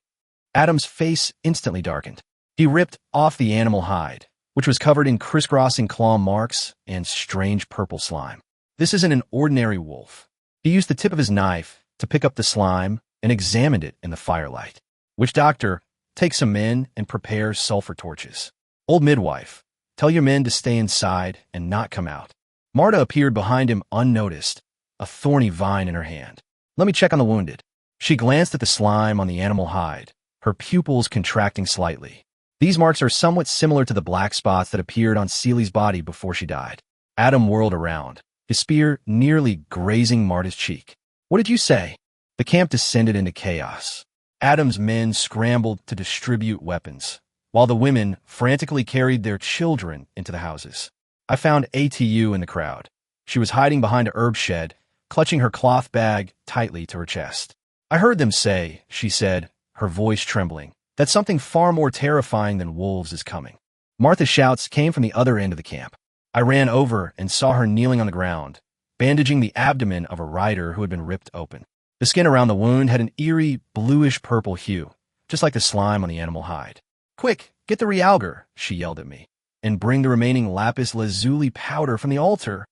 Adam's face instantly darkened. He ripped off the animal hide, which was covered in crisscrossing claw marks and strange purple slime. "This isn't an ordinary wolf." He used the tip of his knife to pick up the slime and examined it in the firelight. Witch doctor, take some men and prepare sulfur torches. Old midwife, tell your men to stay inside and not come out. Marta appeared behind him unnoticed, a thorny vine in her hand. Let me check on the wounded. She glanced at the slime on the animal hide, her pupils contracting slightly. These marks are somewhat similar to the black spots that appeared on Seely's body before she died. Adam whirled around, his spear nearly grazing Marta's cheek. What did you say? The camp descended into chaos. Adam's men scrambled to distribute weapons, while the women frantically carried their children into the houses. I found ATU in the crowd. She was hiding behind a herb shed, clutching her cloth bag tightly to her chest. I heard them say, she said, her voice trembling, that something far more terrifying than wolves is coming. Martha's shouts came from the other end of the camp. I ran over and saw her kneeling on the ground, bandaging the abdomen of a rider who had been ripped open. The skin around the wound had an eerie, bluish-purple hue, just like the slime on the animal hide. Quick, get the realgar, she yelled at me, and bring the remaining lapis lazuli powder from the altar.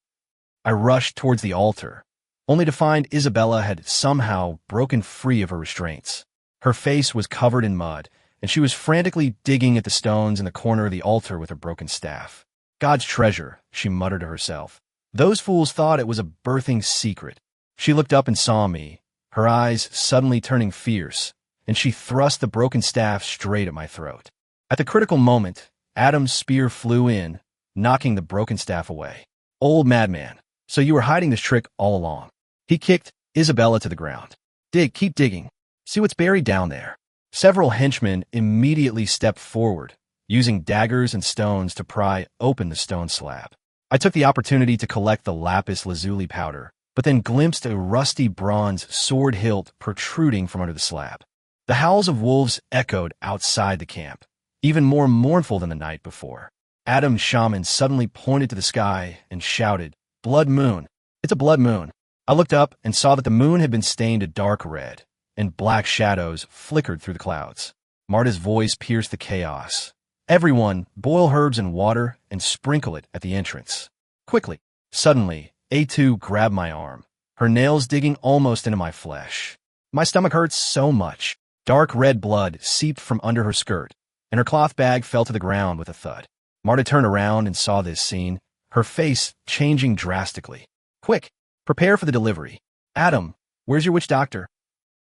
I rushed towards the altar, only to find Isabella had somehow broken free of her restraints. Her face was covered in mud, and she was frantically digging at the stones in the corner of the altar with her broken staff. God's treasure, she muttered to herself. Those fools thought it was a birthing secret. She looked up and saw me, her eyes suddenly turning fierce, and she thrust the broken staff straight at my throat. At the critical moment, Adam's spear flew in, knocking the broken staff away. Old madman, so you were hiding this trick all along. He kicked Isabella to the ground. Keep digging. See what's buried down there. Several henchmen immediately stepped forward, using daggers and stones to pry open the stone slab. I took the opportunity to collect the lapis lazuli powder, but then glimpsed a rusty bronze sword hilt protruding from under the slab. The howls of wolves echoed outside the camp, even more mournful than the night before. Adam's shaman suddenly pointed to the sky and shouted, "Blood moon! It's a blood moon!" I looked up and saw that the moon had been stained a dark red, and black shadows flickered through the clouds. Marta's voice pierced the chaos. Everyone, boil herbs in water and sprinkle it at the entrance. Quickly. Suddenly, A2 grabbed my arm, her nails digging almost into my flesh. My stomach hurt so much. Dark red blood seeped from under her skirt, and her cloth bag fell to the ground with a thud. Marta turned around and saw this scene, her face changing drastically. Quick, prepare for the delivery. Adam, where's your witch doctor?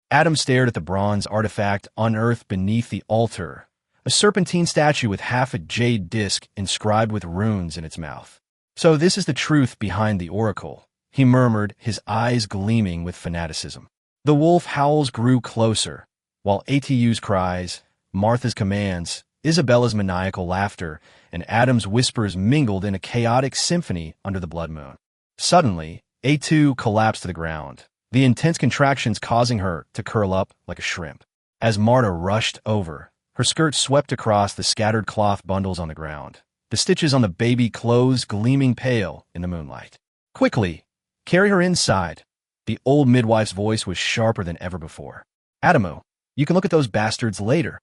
Adam stared at the bronze artifact unearthed beneath the altar, a serpentine statue with half a jade disc inscribed with runes in its mouth. So this is the truth behind the oracle, he murmured, his eyes gleaming with fanaticism. The wolf howls grew closer, while ATU's cries, Martha's commands, Isabella's maniacal laughter, and Adam's whispers mingled in a chaotic symphony under the blood moon. Suddenly, A2 collapsed to the ground, the intense contractions causing her to curl up like a shrimp. As Marta rushed over, her skirt swept across the scattered cloth bundles on the ground, the stitches on the baby clothes gleaming pale in the moonlight. Quickly, carry her inside. The old midwife's voice was sharper than ever before. Adamu, you can look at those bastards later.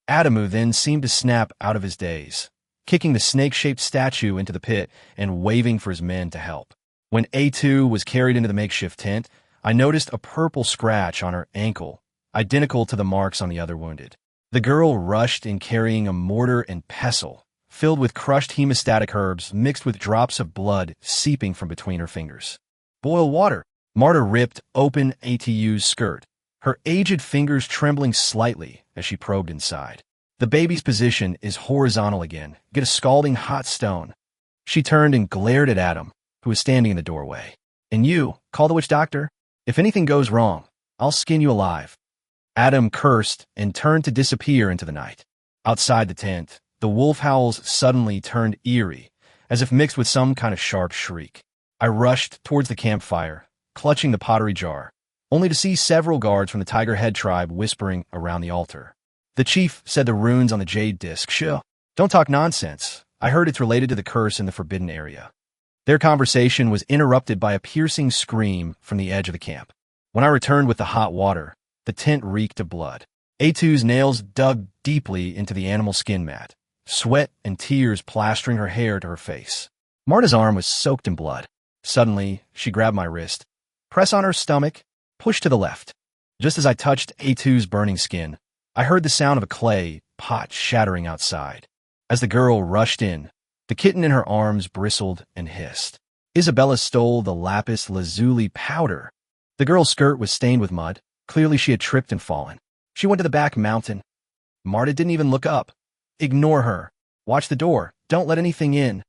Adamu then seemed to snap out of his daze, kicking the snake-shaped statue into the pit and waving for his men to help. When A2 was carried into the makeshift tent, I noticed a purple scratch on her ankle, identical to the marks on the other wounded. The girl rushed in carrying a mortar and pestle, filled with crushed hemostatic herbs mixed with drops of blood seeping from between her fingers. Boil water. Marta ripped open ATU's skirt, her aged fingers trembling slightly as she probed inside. The baby's position is horizontal again. Get a scalding hot stone. She turned and glared at Adam, who was standing in the doorway. And you, call the witch doctor. If anything goes wrong, I'll skin you alive. Adam cursed and turned to disappear into the night. Outside the tent, the wolf howls suddenly turned eerie, as if mixed with some kind of sharp shriek. I rushed towards the campfire, clutching the pottery jar, only to see several guards from the Tiger Head tribe whispering around the altar. The chief said the runes on the jade disc. Shh, don't talk nonsense. I heard it's related to the curse in the forbidden area. Their conversation was interrupted by a piercing scream from the edge of the camp. When I returned with the hot water, the tent reeked of blood. A2's nails dug deeply into the animal skin mat, sweat and tears plastering her hair to her face. Marta's arm was soaked in blood. Suddenly, she grabbed my wrist. Press on her stomach, push to the left. Just as I touched A2's burning skin, I heard the sound of a clay pot shattering outside. As the girl rushed in, the kitten in her arms bristled and hissed. Isabella stole the lapis lazuli powder. The girl's skirt was stained with mud. Clearly she had tripped and fallen. She went to the back mountain. Marta didn't even look up. Ignore her. Watch the door. Don't let anything in.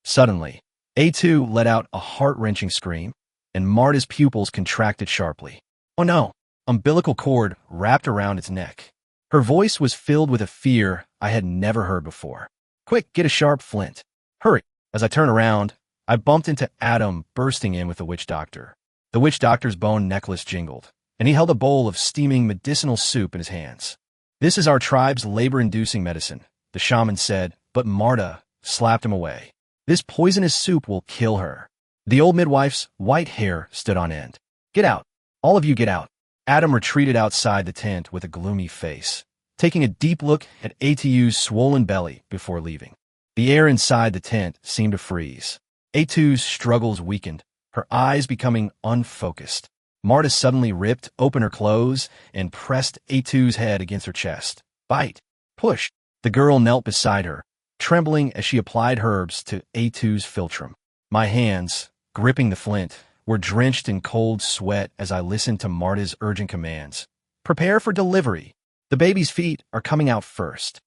Suddenly, A2 let out a heart-wrenching scream, and Marta's pupils contracted sharply. Oh no! Umbilical cord wrapped around its neck. Her voice was filled with a fear I had never heard before. Quick, get a sharp flint. Hurry. As I turned around, I bumped into Adam bursting in with the witch doctor. The witch doctor's bone necklace jingled, and he held a bowl of steaming medicinal soup in his hands. This is our tribe's labor-inducing medicine, the shaman said, but Marta slapped him away. This poisonous soup will kill her. The old midwife's white hair stood on end. Get out. All of you get out. Adam retreated outside the tent with a gloomy face, taking a deep look at A2's swollen belly before leaving. The air inside the tent seemed to freeze. A2's struggles weakened, her eyes becoming unfocused. Marta suddenly ripped open her clothes and pressed A2's head against her chest. Bite. Push. The girl knelt beside her, trembling as she applied herbs to A2's philtrum. My hands, gripping the flint, were drenched in cold sweat as I listened to Marta's urgent commands. Prepare for delivery. The baby's feet are coming out first.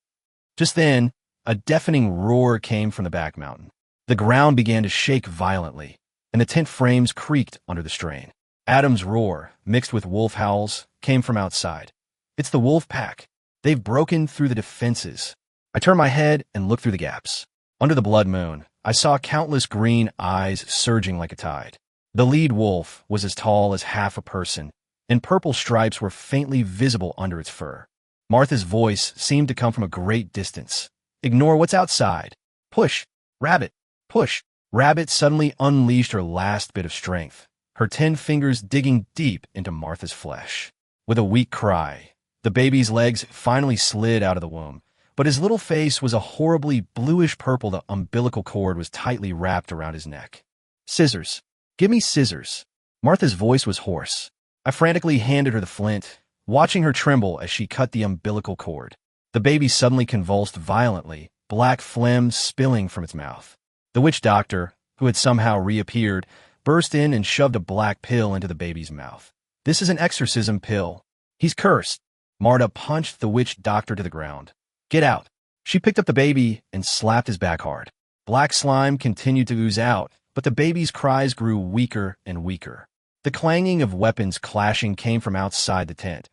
Just then, a deafening roar came from the back mountain. The ground began to shake violently, and the tent frames creaked under the strain. Adam's roar, mixed with wolf howls, came from outside. It's the wolf pack. They've broken through the defenses. I turned my head and looked through the gaps. Under the blood moon, I saw countless green eyes surging like a tide. The lead wolf was as tall as half a person, and purple stripes were faintly visible under its fur. Martha's voice seemed to come from a great distance. Ignore what's outside. Push. Rabbit. Push. Rabbit suddenly unleashed her last bit of strength, her 10 fingers digging deep into Martha's flesh. With a weak cry, the baby's legs finally slid out of the womb, but his little face was a horribly bluish-purple. The umbilical cord was tightly wrapped around his neck. Scissors. Give me scissors. Martha's voice was hoarse. I frantically handed her the flint, watching her tremble as she cut the umbilical cord. The baby suddenly convulsed violently, black phlegm spilling from its mouth. The witch doctor, who had somehow reappeared, burst in and shoved a black pill into the baby's mouth. This is an exorcism pill. He's cursed. Marta punched the witch doctor to the ground. Get out. She picked up the baby and slapped his back hard. Black slime continued to ooze out, but the baby's cries grew weaker and weaker. The clanging of weapons clashing came from outside the tent.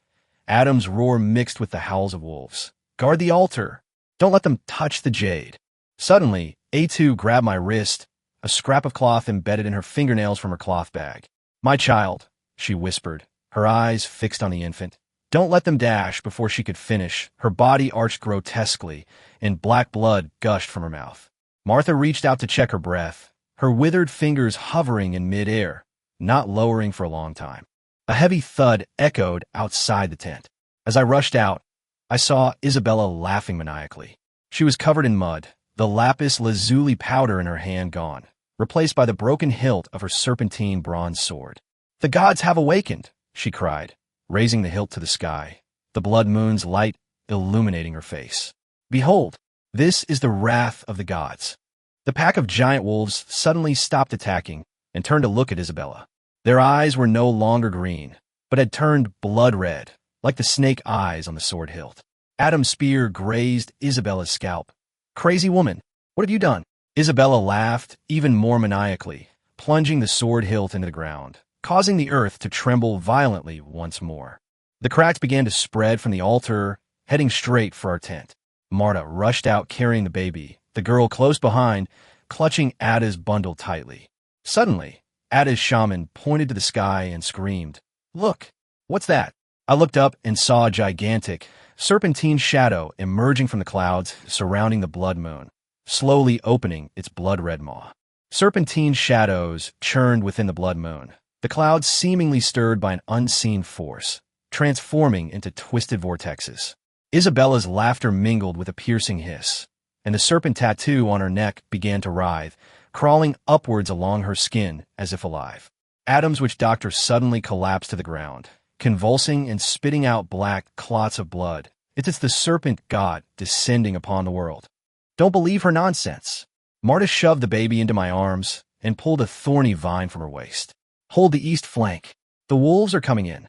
Adam's roar mixed with the howls of wolves. Guard the altar. Don't let them touch the jade. Suddenly, A2 grabbed my wrist, a scrap of cloth embedded in her fingernails from her cloth bag. My child, she whispered, her eyes fixed on the infant. Don't let them dash. Before she could finish, her body arched grotesquely, and black blood gushed from her mouth. Martha reached out to check her breath, her withered fingers hovering in midair, not lowering for a long time. A heavy thud echoed outside the tent. As I rushed out, I saw Isabella laughing maniacally. She was covered in mud, the lapis lazuli powder in her hand gone, replaced by the broken hilt of her serpentine bronze sword. The gods have awakened, she cried, raising the hilt to the sky, the blood moon's light illuminating her face. Behold, this is the wrath of the gods. The pack of giant wolves suddenly stopped attacking and turned to look at Isabella. Their eyes were no longer green, but had turned blood red, like the snake eyes on the sword hilt. Adam's spear grazed Isabella's scalp. Crazy woman, what have you done? Isabella laughed even more maniacally, plunging the sword hilt into the ground, causing the earth to tremble violently once more. The cracks began to spread from the altar, heading straight for our tent. Marta rushed out carrying the baby, the girl close behind, clutching Ada's bundle tightly. Suddenly, Ada's shaman pointed to the sky and screamed, "Look, what's that?" I looked up and saw a gigantic, serpentine shadow emerging from the clouds surrounding the blood moon, slowly opening its blood-red maw. Serpentine shadows churned within the blood moon, the clouds seemingly stirred by an unseen force, transforming into twisted vortexes. Isabella's laughter mingled with a piercing hiss, and the serpent tattoo on her neck began to writhe, crawling upwards along her skin as if alive. Adam's witch doctor suddenly collapsed to the ground, convulsing and spitting out black clots of blood. It's the serpent god descending upon the world. Don't believe her nonsense. Marta shoved the baby into my arms and pulled a thorny vine from her waist. Hold the east flank. The wolves are coming in.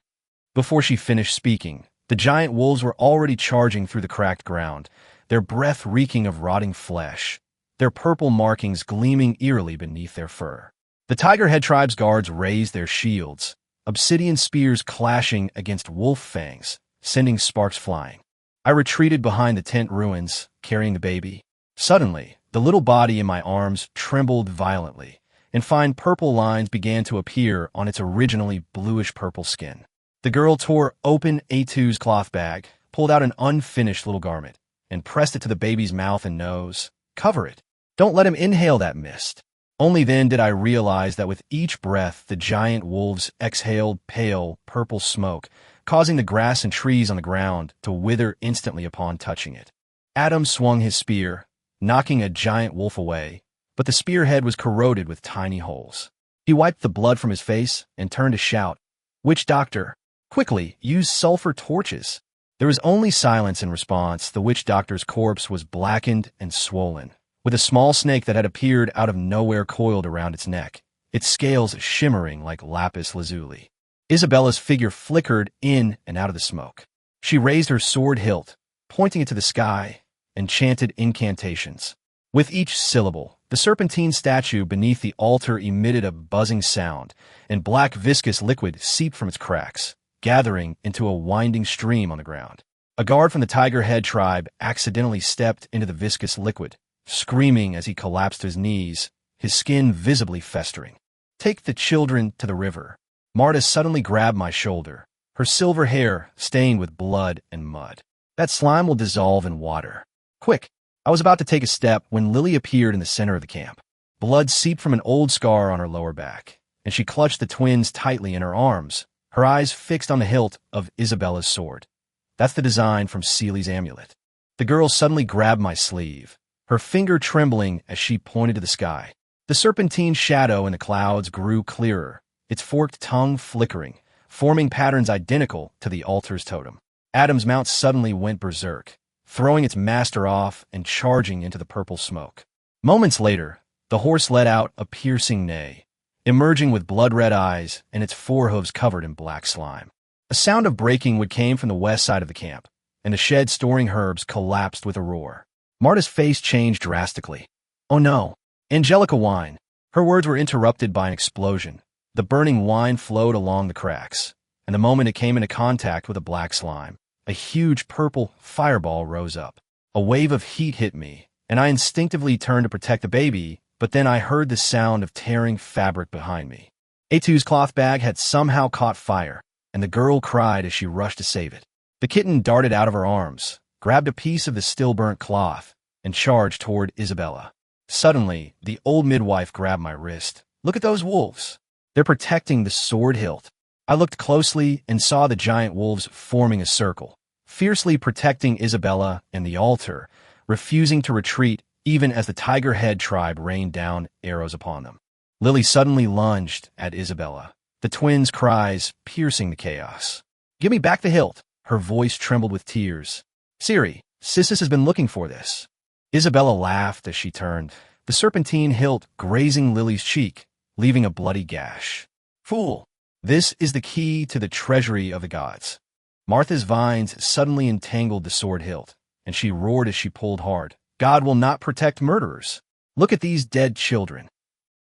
Before she finished speaking, the giant wolves were already charging through the cracked ground, their breath reeking of rotting flesh, their purple markings gleaming eerily beneath their fur. The Tiger Head tribe's guards raised their shields, obsidian spears clashing against wolf fangs, sending sparks flying. I retreated behind the tent ruins, carrying the baby. Suddenly, the little body in my arms trembled violently, and fine purple lines began to appear on its originally bluish-purple skin. The girl tore open A2's cloth bag, pulled out an unfinished little garment, and pressed it to the baby's mouth and nose. Cover it. Don't let him inhale that mist. Only then did I realize that with each breath, the giant wolves exhaled pale, purple smoke, causing the grass and trees on the ground to wither instantly upon touching it. Adam swung his spear, knocking a giant wolf away, but the spearhead was corroded with tiny holes. He wiped the blood from his face and turned to shout, "Witch doctor, quickly, use sulfur torches." There was only silence in response. The witch doctor's corpse was blackened and swollen, with a small snake that had appeared out of nowhere coiled around its neck, its scales shimmering like lapis lazuli. Isabella's figure flickered in and out of the smoke. She raised her sword hilt, pointing it to the sky, and chanted incantations. With each syllable, the serpentine statue beneath the altar emitted a buzzing sound, and black viscous liquid seeped from its cracks, gathering into a winding stream on the ground. A guard from the Tiger Head tribe accidentally stepped into the viscous liquid, screaming as he collapsed to his knees, his skin visibly festering. "Take the children to the river." Marta suddenly grabbed my shoulder, her silver hair stained with blood and mud. "That slime will dissolve in water. Quick!" I was about to take a step when Lily appeared in the center of the camp. Blood seeped from an old scar on her lower back, and she clutched the twins tightly in her arms, her eyes fixed on the hilt of Isabella's sword. "That's the design from Seely's amulet." The girl suddenly grabbed my sleeve, her finger trembling as she pointed to the sky. The serpentine shadow in the clouds grew clearer, its forked tongue flickering, forming patterns identical to the altar's totem. Adam's mount suddenly went berserk, throwing its master off and charging into the purple smoke. Moments later, the horse let out a piercing neigh, emerging with blood-red eyes and its forehooves covered in black slime. A sound of breaking wood came from the west side of the camp, and the shed storing herbs collapsed with a roar. Marta's face changed drastically. "Oh no, Angelica wine." Her words were interrupted by an explosion. The burning wine flowed along the cracks, and the moment it came into contact with the black slime, a huge purple fireball rose up. A wave of heat hit me, and I instinctively turned to protect the baby, but then I heard the sound of tearing fabric behind me. A2's cloth bag had somehow caught fire, and the girl cried as she rushed to save it. The kitten darted out of her arms, grabbed a piece of the still-burnt cloth, and charged toward Isabella. Suddenly, the old midwife grabbed my wrist. "Look at those wolves. They're protecting the sword hilt." I looked closely and saw the giant wolves forming a circle, fiercely protecting Isabella and the altar, refusing to retreat even as the Tiger Head tribe rained down arrows upon them. Lily suddenly lunged at Isabella, the twins' cries piercing the chaos. "Give me back the hilt." Her voice trembled with tears. "Siri, Sissis has been looking for this." Isabella laughed as she turned, the serpentine hilt grazing Lily's cheek, leaving a bloody gash. "Fool! This is the key to the treasury of the gods." Martha's vines suddenly entangled the sword hilt, and she roared as she pulled hard. "God will not protect murderers. Look at these dead children."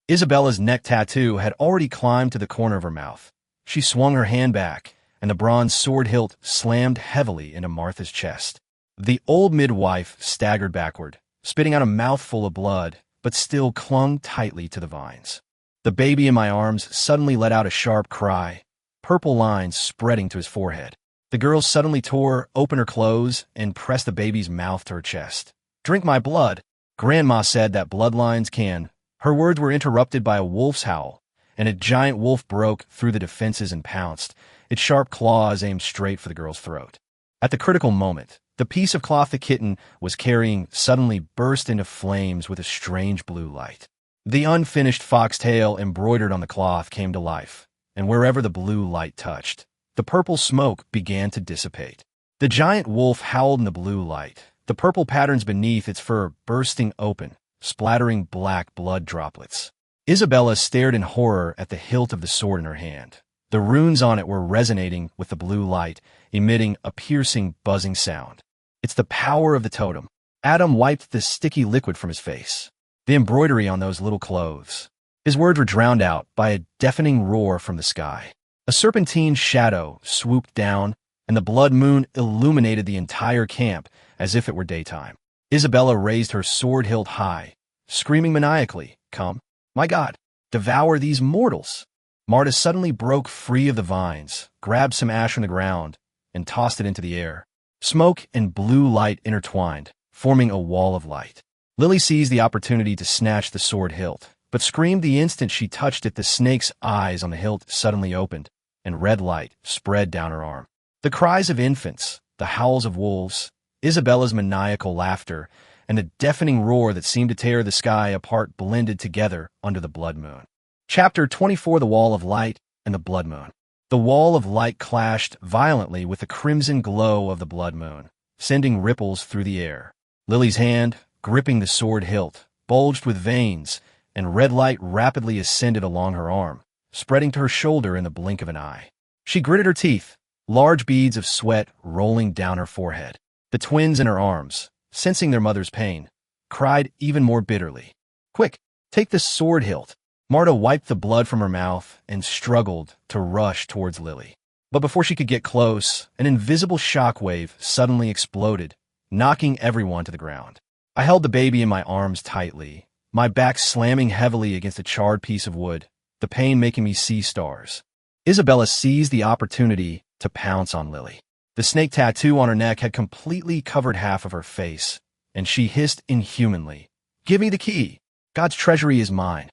Isabella's neck tattoo had already climbed to the corner of her mouth. She swung her hand back, and the bronze sword hilt slammed heavily into Martha's chest. The old midwife staggered backward, spitting out a mouthful of blood, but still clung tightly to the vines. The baby in my arms suddenly let out a sharp cry, purple lines spreading to his forehead. The girl suddenly tore open her clothes and pressed the baby's mouth to her chest. "Drink my blood." Grandma said that bloodlines can. Her words were interrupted by a wolf's howl, and a giant wolf broke through the defenses and pounced, its sharp claws aimed straight for the girl's throat. At the critical moment, the piece of cloth the kitten was carrying suddenly burst into flames with a strange blue light. The unfinished foxtail embroidered on the cloth came to life, and wherever the blue light touched, the purple smoke began to dissipate. The giant wolf howled in the blue light, the purple patterns beneath its fur bursting open, splattering black blood droplets. Isabella stared in horror at the hilt of the sword in her hand. The runes on it were resonating with the blue light, emitting a piercing, buzzing sound. It's the power of the totem. Adam wiped the sticky liquid from his face. The embroidery on those little clothes. His words were drowned out by a deafening roar from the sky. A serpentine shadow swooped down, and the blood moon illuminated the entire camp as if it were daytime. Isabella raised her sword hilt high, screaming maniacally, "Come, my God, devour these mortals!" Marta suddenly broke free of the vines, grabbed some ash from the ground, and tossed it into the air. Smoke and blue light intertwined, forming a wall of light. Lily seized the opportunity to snatch the sword hilt, but screamed the instant she touched it. The snake's eyes on the hilt suddenly opened, and red light spread down her arm. The cries of infants, the howls of wolves, Isabella's maniacal laughter, and the deafening roar that seemed to tear the sky apart blended together under the blood moon. Chapter 24: The Wall of Light and the Blood Moon. The wall of light clashed violently with the crimson glow of the blood moon, sending ripples through the air. Lily's hand, gripping the sword hilt, bulged with veins, and red light rapidly ascended along her arm, spreading to her shoulder in the blink of an eye. She gritted her teeth, large beads of sweat rolling down her forehead. The twins in her arms, sensing their mother's pain, cried even more bitterly. "Quick, take the sword hilt." Marta wiped the blood from her mouth and struggled to rush towards Lily. But before she could get close, an invisible shockwave suddenly exploded, knocking everyone to the ground. I held the baby in my arms tightly, my back slamming heavily against a charred piece of wood, the pain making me see stars. Isabella seized the opportunity to pounce on Lily. The snake tattoo on her neck had completely covered half of her face, and she hissed inhumanly, "Give me the key! God's treasury is mine."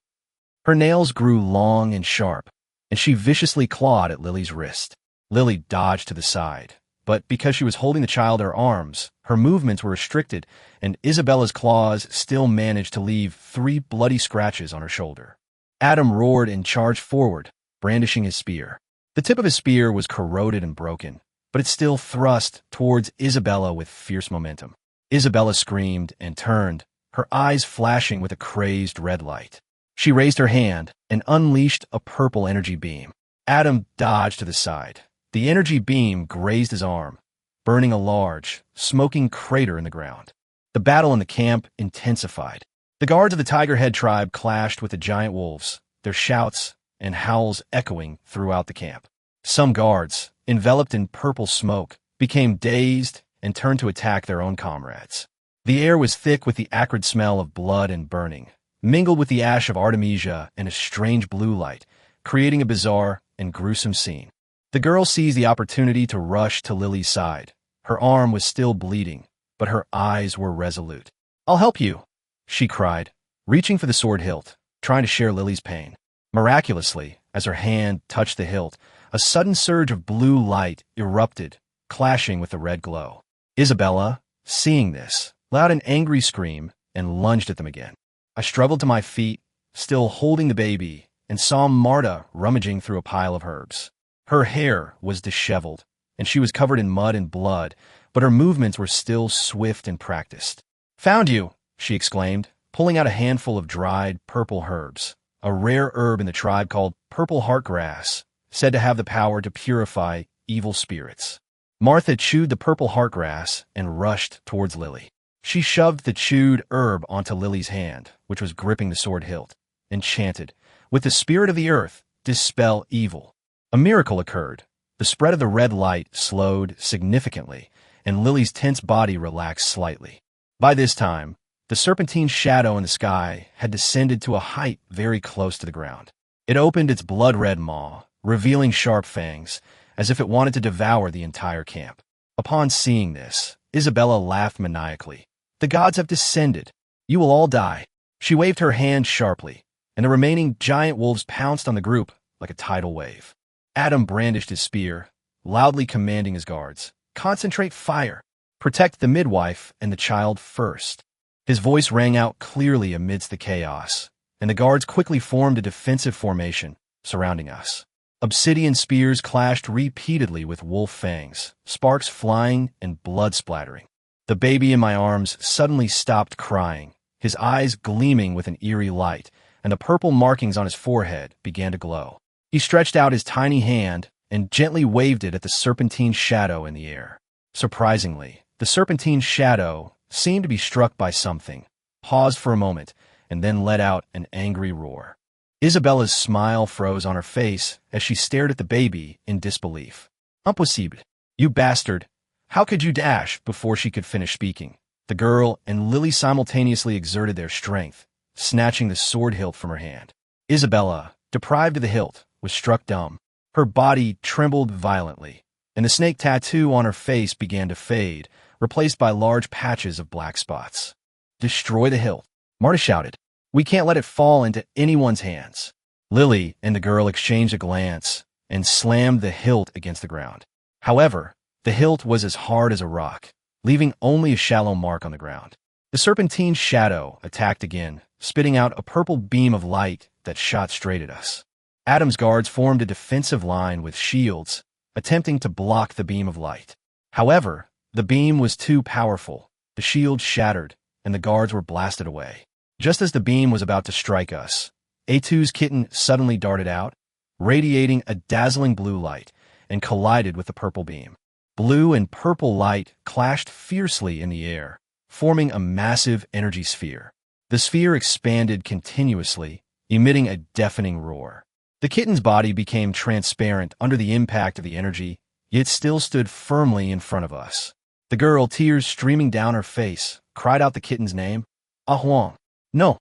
Her nails grew long and sharp, and she viciously clawed at Lily's wrist. Lily dodged to the side, but because she was holding the child in her arms, her movements were restricted, and Isabella's claws still managed to leave 3 bloody scratches on her shoulder. Adam roared and charged forward, brandishing his spear. The tip of his spear was corroded and broken, but it still thrust towards Isabella with fierce momentum. Isabella screamed and turned, her eyes flashing with a crazed red light. She raised her hand and unleashed a purple energy beam. Adam dodged to the side. The energy beam grazed his arm, burning a large, smoking crater in the ground. The battle in the camp intensified. The guards of the Tigerhead tribe clashed with the giant wolves, their shouts and howls echoing throughout the camp. Some guards, enveloped in purple smoke, became dazed and turned to attack their own comrades. The air was thick with the acrid smell of blood and burning, mingled with the ash of Artemisia and a strange blue light, creating a bizarre and gruesome scene. The girl seized the opportunity to rush to Lily's side. Her arm was still bleeding, but her eyes were resolute. "I'll help you," she cried, reaching for the sword hilt, trying to share Lily's pain. Miraculously, as her hand touched the hilt, a sudden surge of blue light erupted, clashing with the red glow. Isabella, seeing this, let out an angry scream and lunged at them again. I struggled to my feet, still holding the baby, and saw Marta rummaging through a pile of herbs. Her hair was disheveled, and she was covered in mud and blood, but her movements were still swift and practiced. "Found you!" she exclaimed, pulling out a handful of dried purple herbs, a rare herb in the tribe called purple heartgrass, said to have the power to purify evil spirits. Martha chewed the purple heartgrass and rushed towards Lily. She shoved the chewed herb onto Lily's hand, which was gripping the sword hilt, and chanted, "With the spirit of the earth, dispel evil." A miracle occurred. The spread of the red light slowed significantly, and Lily's tense body relaxed slightly. By this time, the serpentine shadow in the sky had descended to a height very close to the ground. It opened its blood-red maw, revealing sharp fangs, as if it wanted to devour the entire camp. Upon seeing this, Isabella laughed maniacally. "The gods have descended. You will all die." She waved her hand sharply, and the remaining giant wolves pounced on the group like a tidal wave. Adam brandished his spear, loudly commanding his guards, "Concentrate fire. Protect the midwife and the child first." His voice rang out clearly amidst the chaos, and the guards quickly formed a defensive formation surrounding us. Obsidian spears clashed repeatedly with wolf fangs, sparks flying and blood splattering. The baby in my arms suddenly stopped crying, his eyes gleaming with an eerie light, and the purple markings on his forehead began to glow. He stretched out his tiny hand and gently waved it at the serpentine shadow in the air. Surprisingly, the serpentine shadow seemed to be struck by something, paused for a moment, and then let out an angry roar. Isabella's smile froze on her face as she stared at the baby in disbelief. Impossible. You bastard. How could you dash? Before she could finish speaking, the girl and Lily simultaneously exerted their strength, snatching the sword hilt from her hand. Isabella, deprived of the hilt, was struck dumb. Her body trembled violently, and the snake tattoo on her face began to fade, replaced by large patches of black spots. Destroy the hilt, Marta shouted. We can't let it fall into anyone's hands. Lily and the girl exchanged a glance and slammed the hilt against the ground. However, the hilt was as hard as a rock, leaving only a shallow mark on the ground. The serpentine shadow attacked again, spitting out a purple beam of light that shot straight at us. Adam's guards formed a defensive line with shields, attempting to block the beam of light. However, the beam was too powerful, the shield shattered, and the guards were blasted away. Just as the beam was about to strike us, A2's kitten suddenly darted out, radiating a dazzling blue light, and collided with the purple beam. Blue and purple light clashed fiercely in the air, forming a massive energy sphere. The sphere expanded continuously, emitting a deafening roar. The kitten's body became transparent under the impact of the energy, yet still stood firmly in front of us. The girl, tears streaming down her face, cried out the kitten's name. Ahuang. No.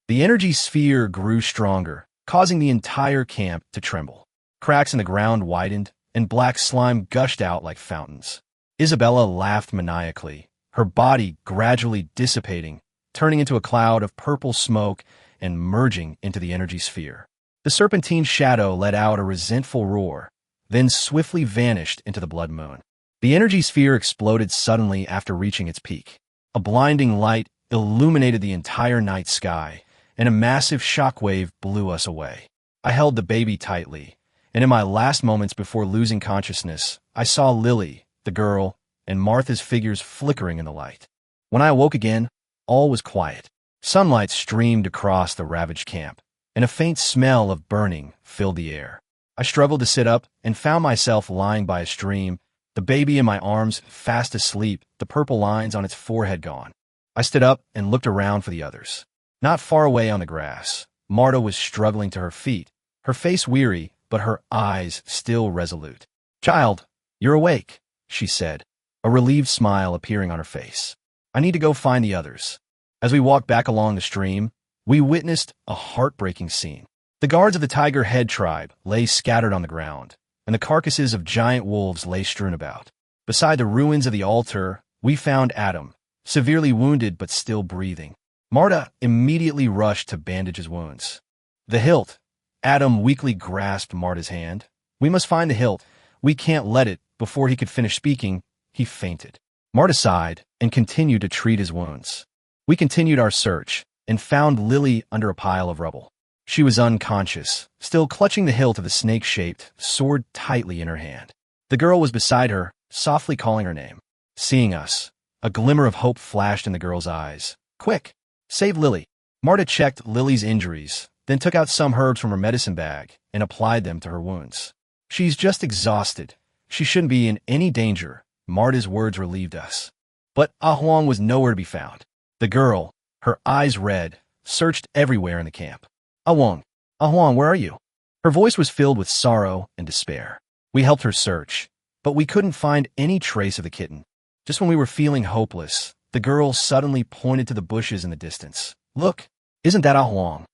The energy sphere grew stronger, causing the entire camp to tremble. Cracks in the ground widened, and black slime gushed out like fountains. Isabella laughed maniacally, her body gradually dissipating, turning into a cloud of purple smoke and merging into the energy sphere. The serpentine shadow let out a resentful roar, then swiftly vanished into the blood moon. The energy sphere exploded suddenly after reaching its peak. A blinding light illuminated the entire night sky, and a massive shockwave blew us away. I held the baby tightly, and in my last moments before losing consciousness, I saw Lily, the girl, and Martha's figures flickering in the light. When I awoke again, all was quiet. Sunlight streamed across the ravaged camp, and a faint smell of burning filled the air. I struggled to sit up and found myself lying by a stream, the baby in my arms fast asleep, the purple lines on its forehead gone. I stood up and looked around for the others. Not far away on the grass, Marta was struggling to her feet, her face weary, but her eyes still resolute. Child, you're awake, she said, a relieved smile appearing on her face. I need to go find the others. As we walked back along the stream, we witnessed a heartbreaking scene. The guards of the Tiger Head tribe lay scattered on the ground, and the carcasses of giant wolves lay strewn about. Beside the ruins of the altar, we found Adam, severely wounded but still breathing. Marta immediately rushed to bandage his wounds. The hilt. Adam weakly grasped Marta's hand. We must find the hilt. We can't let it. Before he could finish speaking, he fainted. Marta sighed and continued to treat his wounds. We continued our search and found Lily under a pile of rubble. She was unconscious, still clutching the hilt of the snake-shaped sword tightly in her hand. The girl was beside her, softly calling her name. Seeing us, a glimmer of hope flashed in the girl's eyes. Quick, save Lily. Marta checked Lily's injuries, then took out some herbs from her medicine bag and applied them to her wounds. She's just exhausted. She shouldn't be in any danger. Marta's words relieved us. But Ahuang was nowhere to be found. The girl, her eyes red, searched everywhere in the camp. Ahuang, where are you? Her voice was filled with sorrow and despair. We helped her search, but we couldn't find any trace of the kitten. Just when we were feeling hopeless, the girl suddenly pointed to the bushes in the distance. Look, isn't that Ahuang?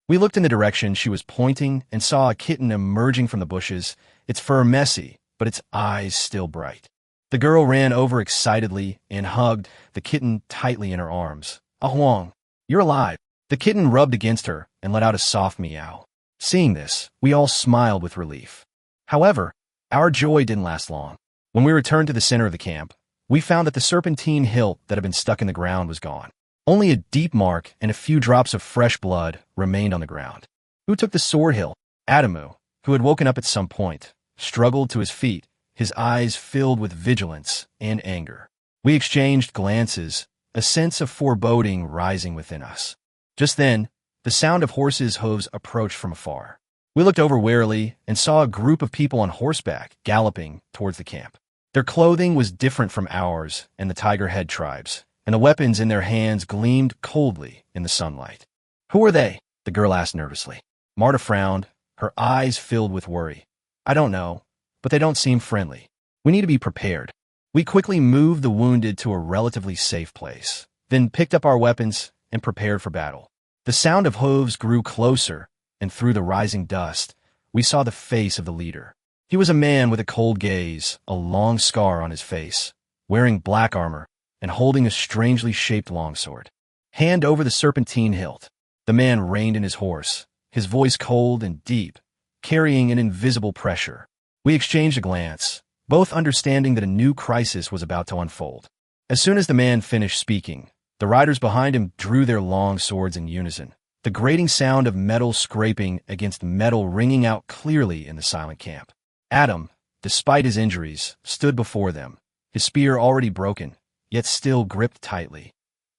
We looked in the direction she was pointing and saw a kitten emerging from the bushes, its fur messy, but its eyes still bright. The girl ran over excitedly and hugged the kitten tightly in her arms. Ahuang, you're alive. The kitten rubbed against her and let out a soft meow. Seeing this, we all smiled with relief. However, our joy didn't last long. When we returned to the center of the camp, we found that the serpentine hilt that had been stuck in the ground was gone. Only a deep mark and a few drops of fresh blood remained on the ground. Who took the sword hilt? Adamu, who had woken up at some point, struggled to his feet, his eyes filled with vigilance and anger. We exchanged glances, a sense of foreboding rising within us. Just then, the sound of horses' hooves approached from afar. We looked over warily and saw a group of people on horseback galloping towards the camp. Their clothing was different from ours and the Tiger Head tribes, and the weapons in their hands gleamed coldly in the sunlight. "Who are they?" the girl asked nervously. Marta frowned, her eyes filled with worry. "I don't know, but they don't seem friendly. We need to be prepared." We quickly moved the wounded to a relatively safe place, then picked up our weapons and prepared for battle. The sound of hooves grew closer, and through the rising dust, we saw the face of the leader. He was a man with a cold gaze, a long scar on his face, wearing black armor, and holding a strangely shaped longsword. Hand over the serpentine hilt. The man reined in his horse, his voice cold and deep, carrying an invisible pressure. We exchanged a glance, both understanding that a new crisis was about to unfold. As soon as the man finished speaking, the riders behind him drew their long swords in unison, the grating sound of metal scraping against metal ringing out clearly in the silent camp. Adam, despite his injuries, stood before them, his spear already broken, yet still gripped tightly.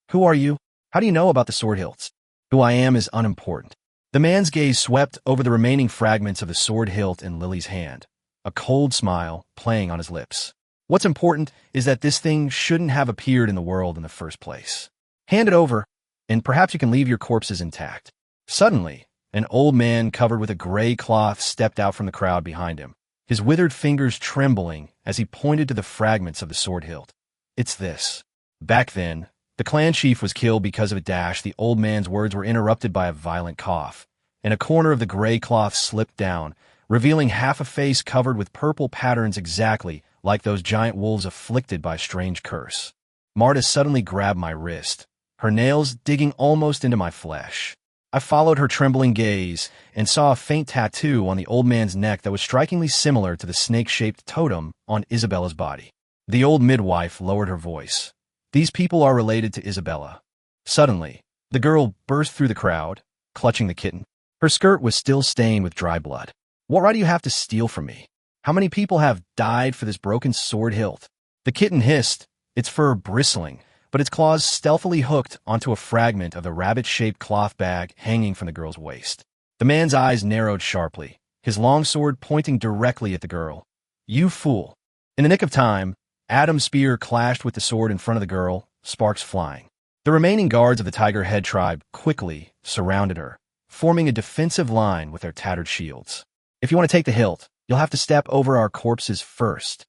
"Who are you? How do you know about the sword hilts?" "Who I am is unimportant." The man's gaze swept over the remaining fragments of the sword hilt in Lily's hand, a cold smile playing on his lips. "What's important is that this thing shouldn't have appeared in the world in the first place. Hand it over, and perhaps you can leave your corpses intact." Suddenly, an old man covered with a gray cloth stepped out from the crowd behind him, his withered fingers trembling as he pointed to the fragments of the sword hilt. "It's this." Back then, the clan chief was killed because of a dash. The old man's words were interrupted by a violent cough, and a corner of the gray cloth slipped down, revealing half a face covered with purple patterns exactly like those giant wolves afflicted by a strange curse. Marta suddenly grabbed my wrist, her nails digging almost into my flesh. I followed her trembling gaze and saw a faint tattoo on the old man's neck that was strikingly similar to the snake-shaped totem on Isabella's body. The old midwife lowered her voice. "These people are related to Isabella." Suddenly, the girl burst through the crowd, clutching the kitten. Her skirt was still stained with dry blood. "What right do you have to steal from me? How many people have died for this broken sword hilt?" The kitten hissed, its fur bristling, but its claws stealthily hooked onto a fragment of the rabbit-shaped cloth bag hanging from the girl's waist. The man's eyes narrowed sharply, his long sword pointing directly at the girl. "You fool." In the nick of time, Adam's spear clashed with the sword in front of the girl, sparks flying. The remaining guards of the Tiger Head tribe quickly surrounded her, forming a defensive line with their tattered shields. "If you want to take the hilt, you'll have to step over our corpses first."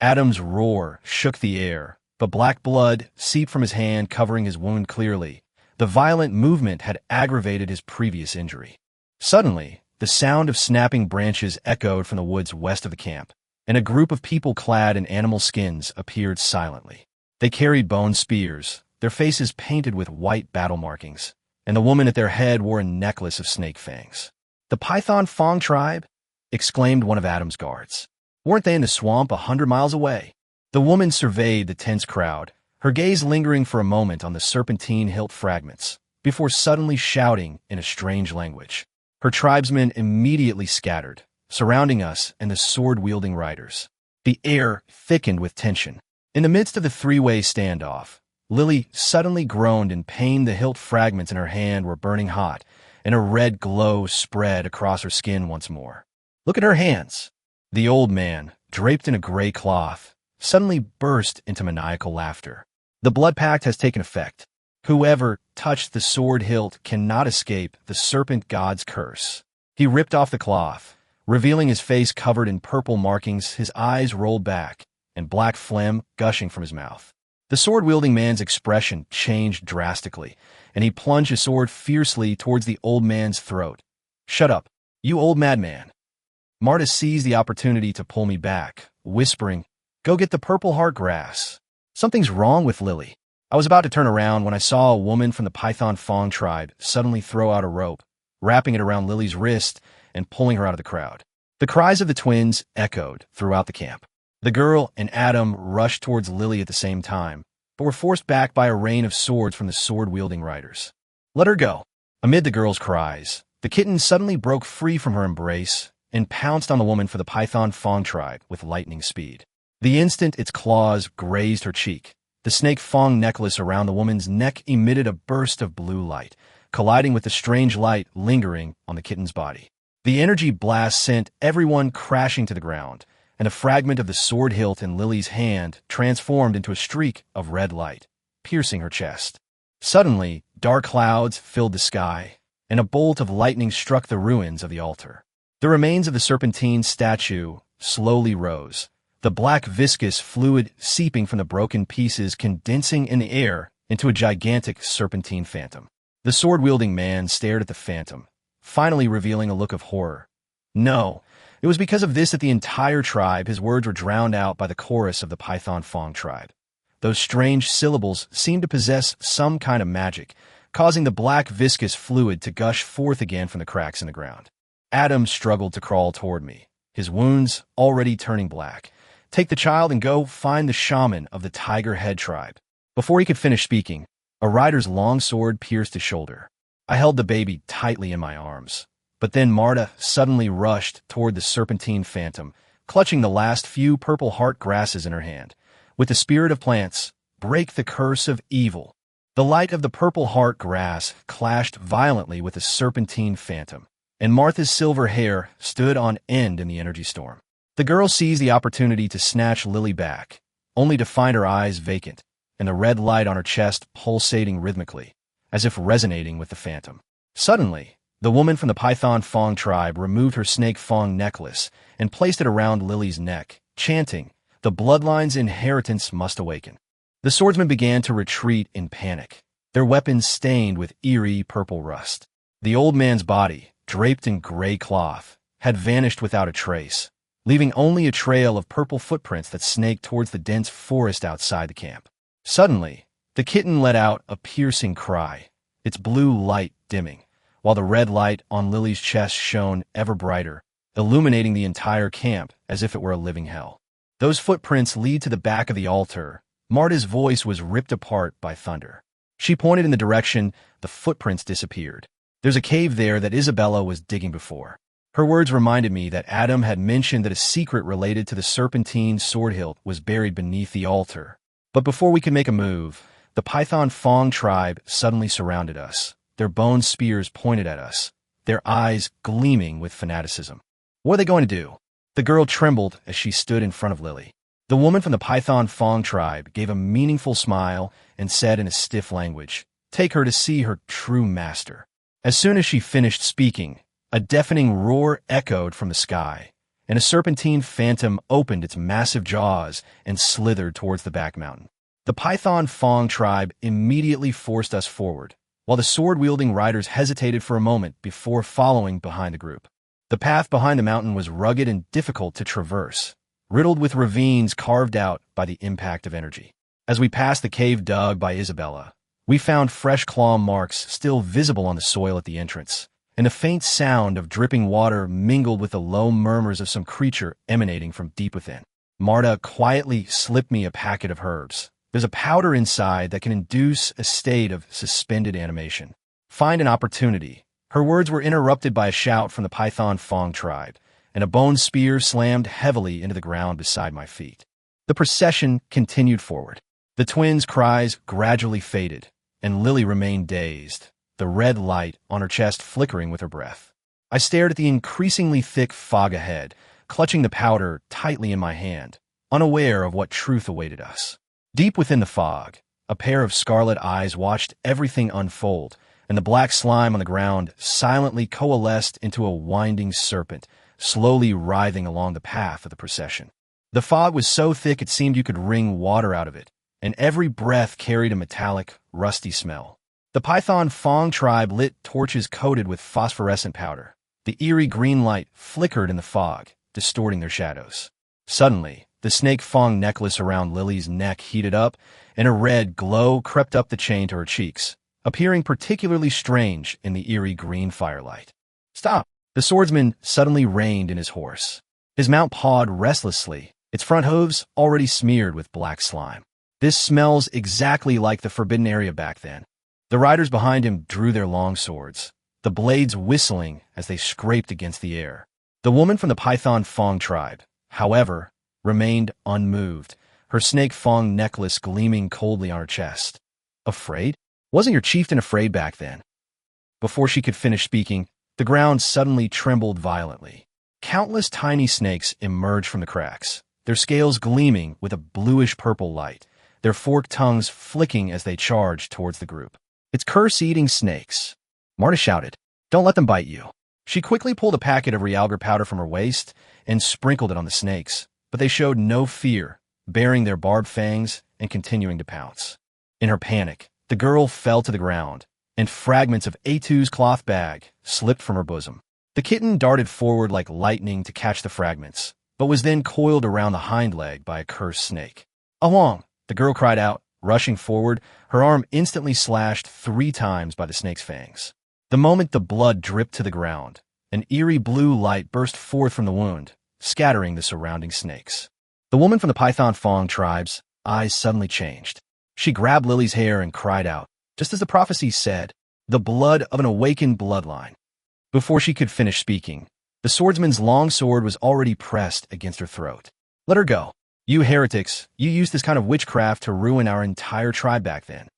Adam's roar shook the air, but black blood seeped from his hand, covering his wound clearly. The violent movement had aggravated his previous injury. Suddenly, the sound of snapping branches echoed from the woods west of the camp, and a group of people clad in animal skins appeared silently. They carried bone spears, their faces painted with white battle markings, and the woman at their head wore a necklace of snake fangs. "The Python Fong tribe?" exclaimed one of Adam's guards. "Weren't they in the swamp 100 miles away?" The woman surveyed the tense crowd, her gaze lingering for a moment on the serpentine hilt fragments, before suddenly shouting in a strange language. Her tribesmen immediately scattered, surrounding us and the sword-wielding riders. The air thickened with tension. In the midst of the three-way standoff, Lily suddenly groaned in pain. The hilt fragments in her hand were burning hot, and a red glow spread across her skin once more. "Look at her hands." The old man, draped in a gray cloth, suddenly burst into maniacal laughter. "The blood pact has taken effect. Whoever touched the sword hilt cannot escape the serpent god's curse." He ripped off the cloth, revealing his face covered in purple markings, his eyes rolled back, and black phlegm gushing from his mouth. The sword-wielding man's expression changed drastically, and he plunged his sword fiercely towards the old man's throat. "Shut up, you old madman." Marta seized the opportunity to pull me back, whispering, "Go get the purple heart grass." Something's wrong with Lily. I was about to turn around when I saw a woman from the Python Fong tribe suddenly throw out a rope, wrapping it around Lily's wrist and pulling her out of the crowd. The cries of the twins echoed throughout the camp. The girl and Adam rushed towards Lily at the same time, but were forced back by a rain of swords from the sword-wielding riders. "Let her go." Amid the girl's cries, the kitten suddenly broke free from her embrace and pounced on the woman for the Python Fong tribe with lightning speed. The instant its claws grazed her cheek, the snake Fong necklace around the woman's neck emitted a burst of blue light, colliding with the strange light lingering on the kitten's body. The energy blast sent everyone crashing to the ground, and a fragment of the sword hilt in Lily's hand transformed into a streak of red light, piercing her chest. Suddenly, dark clouds filled the sky, and a bolt of lightning struck the ruins of the altar. The remains of the serpentine statue slowly rose, the black viscous fluid seeping from the broken pieces condensing in the air into a gigantic serpentine phantom. The sword-wielding man stared at the phantom, finally revealing a look of horror. No, it was because of this that the entire tribe, his words were drowned out by the chorus of the Python Fong tribe. Those strange syllables seemed to possess some kind of magic, causing the black viscous fluid to gush forth again from the cracks in the ground. Adam struggled to crawl toward me, his wounds already turning black. "Take the child and go find the shaman of the Tiger Head tribe." Before he could finish speaking, a rider's long sword pierced his shoulder. I held the baby tightly in my arms, but then Marta suddenly rushed toward the serpentine phantom, clutching the last few purple heart grasses in her hand. With the spirit of plants, break the curse of evil. The light of the purple heart grass clashed violently with the serpentine phantom, and Martha's silver hair stood on end in the energy storm. The girl seized the opportunity to snatch Lily back, only to find her eyes vacant, and the red light on her chest pulsating rhythmically, as if resonating with the phantom. Suddenly, the woman from the Python Fong tribe removed her snake Fong necklace and placed it around Lily's neck, chanting, "The Bloodline's inheritance must awaken." The swordsmen began to retreat in panic, their weapons stained with eerie purple rust. The old man's body, draped in gray cloth, had vanished without a trace, leaving only a trail of purple footprints that snaked towards the dense forest outside the camp. Suddenly, the kitten let out a piercing cry, its blue light dimming, while the red light on Lily's chest shone ever brighter, illuminating the entire camp as if it were a living hell. "Those footprints lead to the back of the altar." Marta's voice was ripped apart by thunder. She pointed in the direction the footprints disappeared. "There's a cave there that Isabella was digging before." Her words reminded me that Adam had mentioned that a secret related to the serpentine sword hilt was buried beneath the altar. But before we could make a move, the Python Fong tribe suddenly surrounded us, their bone spears pointed at us, their eyes gleaming with fanaticism. What are they going to do? The girl trembled as she stood in front of Lily. The woman from the Python Fong tribe gave a meaningful smile and said in a stiff language, "Take her to see her true master." As soon as she finished speaking, a deafening roar echoed from the sky, and a serpentine phantom opened its massive jaws and slithered towards the back mountain. The Python Fong tribe immediately forced us forward, while the sword-wielding riders hesitated for a moment before following behind the group. The path behind the mountain was rugged and difficult to traverse, riddled with ravines carved out by the impact of energy. As we passed the cave dug by Isabella, we found fresh claw marks still visible on the soil at the entrance, and a faint sound of dripping water mingled with the low murmurs of some creature emanating from deep within. Marta quietly slipped me a packet of herbs. "There's a powder inside that can induce a state of suspended animation. Find an opportunity." Her words were interrupted by a shout from the Python Fong tribe, and a bone spear slammed heavily into the ground beside my feet. The procession continued forward. The twins' cries gradually faded, and Lily remained dazed, the red light on her chest flickering with her breath. I stared at the increasingly thick fog ahead, clutching the powder tightly in my hand, unaware of what truth awaited us. Deep within the fog, a pair of scarlet eyes watched everything unfold, and the black slime on the ground silently coalesced into a winding serpent, slowly writhing along the path of the procession. The fog was so thick it seemed you could wring water out of it, and every breath carried a metallic, rusty smell. The Python Fong tribe lit torches coated with phosphorescent powder. The eerie green light flickered in the fog, distorting their shadows. Suddenly, the snake Fong necklace around Lily's neck heated up, and a red glow crept up the chain to her cheeks, appearing particularly strange in the eerie green firelight. "Stop!" The swordsman suddenly reined in his horse. His mount pawed restlessly, its front hooves already smeared with black slime. This smells exactly like the forbidden area back then. The riders behind him drew their long swords, the blades whistling as they scraped against the air. The woman from the Python Fong tribe, however, remained unmoved, her snake Fong necklace gleaming coldly on her chest. Afraid? Wasn't your chieftain afraid back then? Before she could finish speaking, the ground suddenly trembled violently. Countless tiny snakes emerged from the cracks, their scales gleaming with a bluish-purple light, their forked tongues flicking as they charged towards the group. "It's curse-eating snakes," Marta shouted. "Don't let them bite you." She quickly pulled a packet of realgar powder from her waist and sprinkled it on the snakes, but they showed no fear, baring their barbed fangs and continuing to pounce. In her panic, the girl fell to the ground, and fragments of A2's cloth bag slipped from her bosom. The kitten darted forward like lightning to catch the fragments, but was then coiled around the hind leg by a cursed snake. "Along!" the girl cried out, rushing forward, her arm instantly slashed 3 times by the snake's fangs. The moment the blood dripped to the ground, an eerie blue light burst forth from the wound, scattering the surrounding snakes. The woman from the Python Fong tribe's eyes suddenly changed. She grabbed Lily's hair and cried out, just as the prophecy said, "The blood of an awakened bloodline." Before she could finish speaking, the swordsman's long sword was already pressed against her throat. "Let her go. You heretics, you used this kind of witchcraft to ruin our entire tribe back then."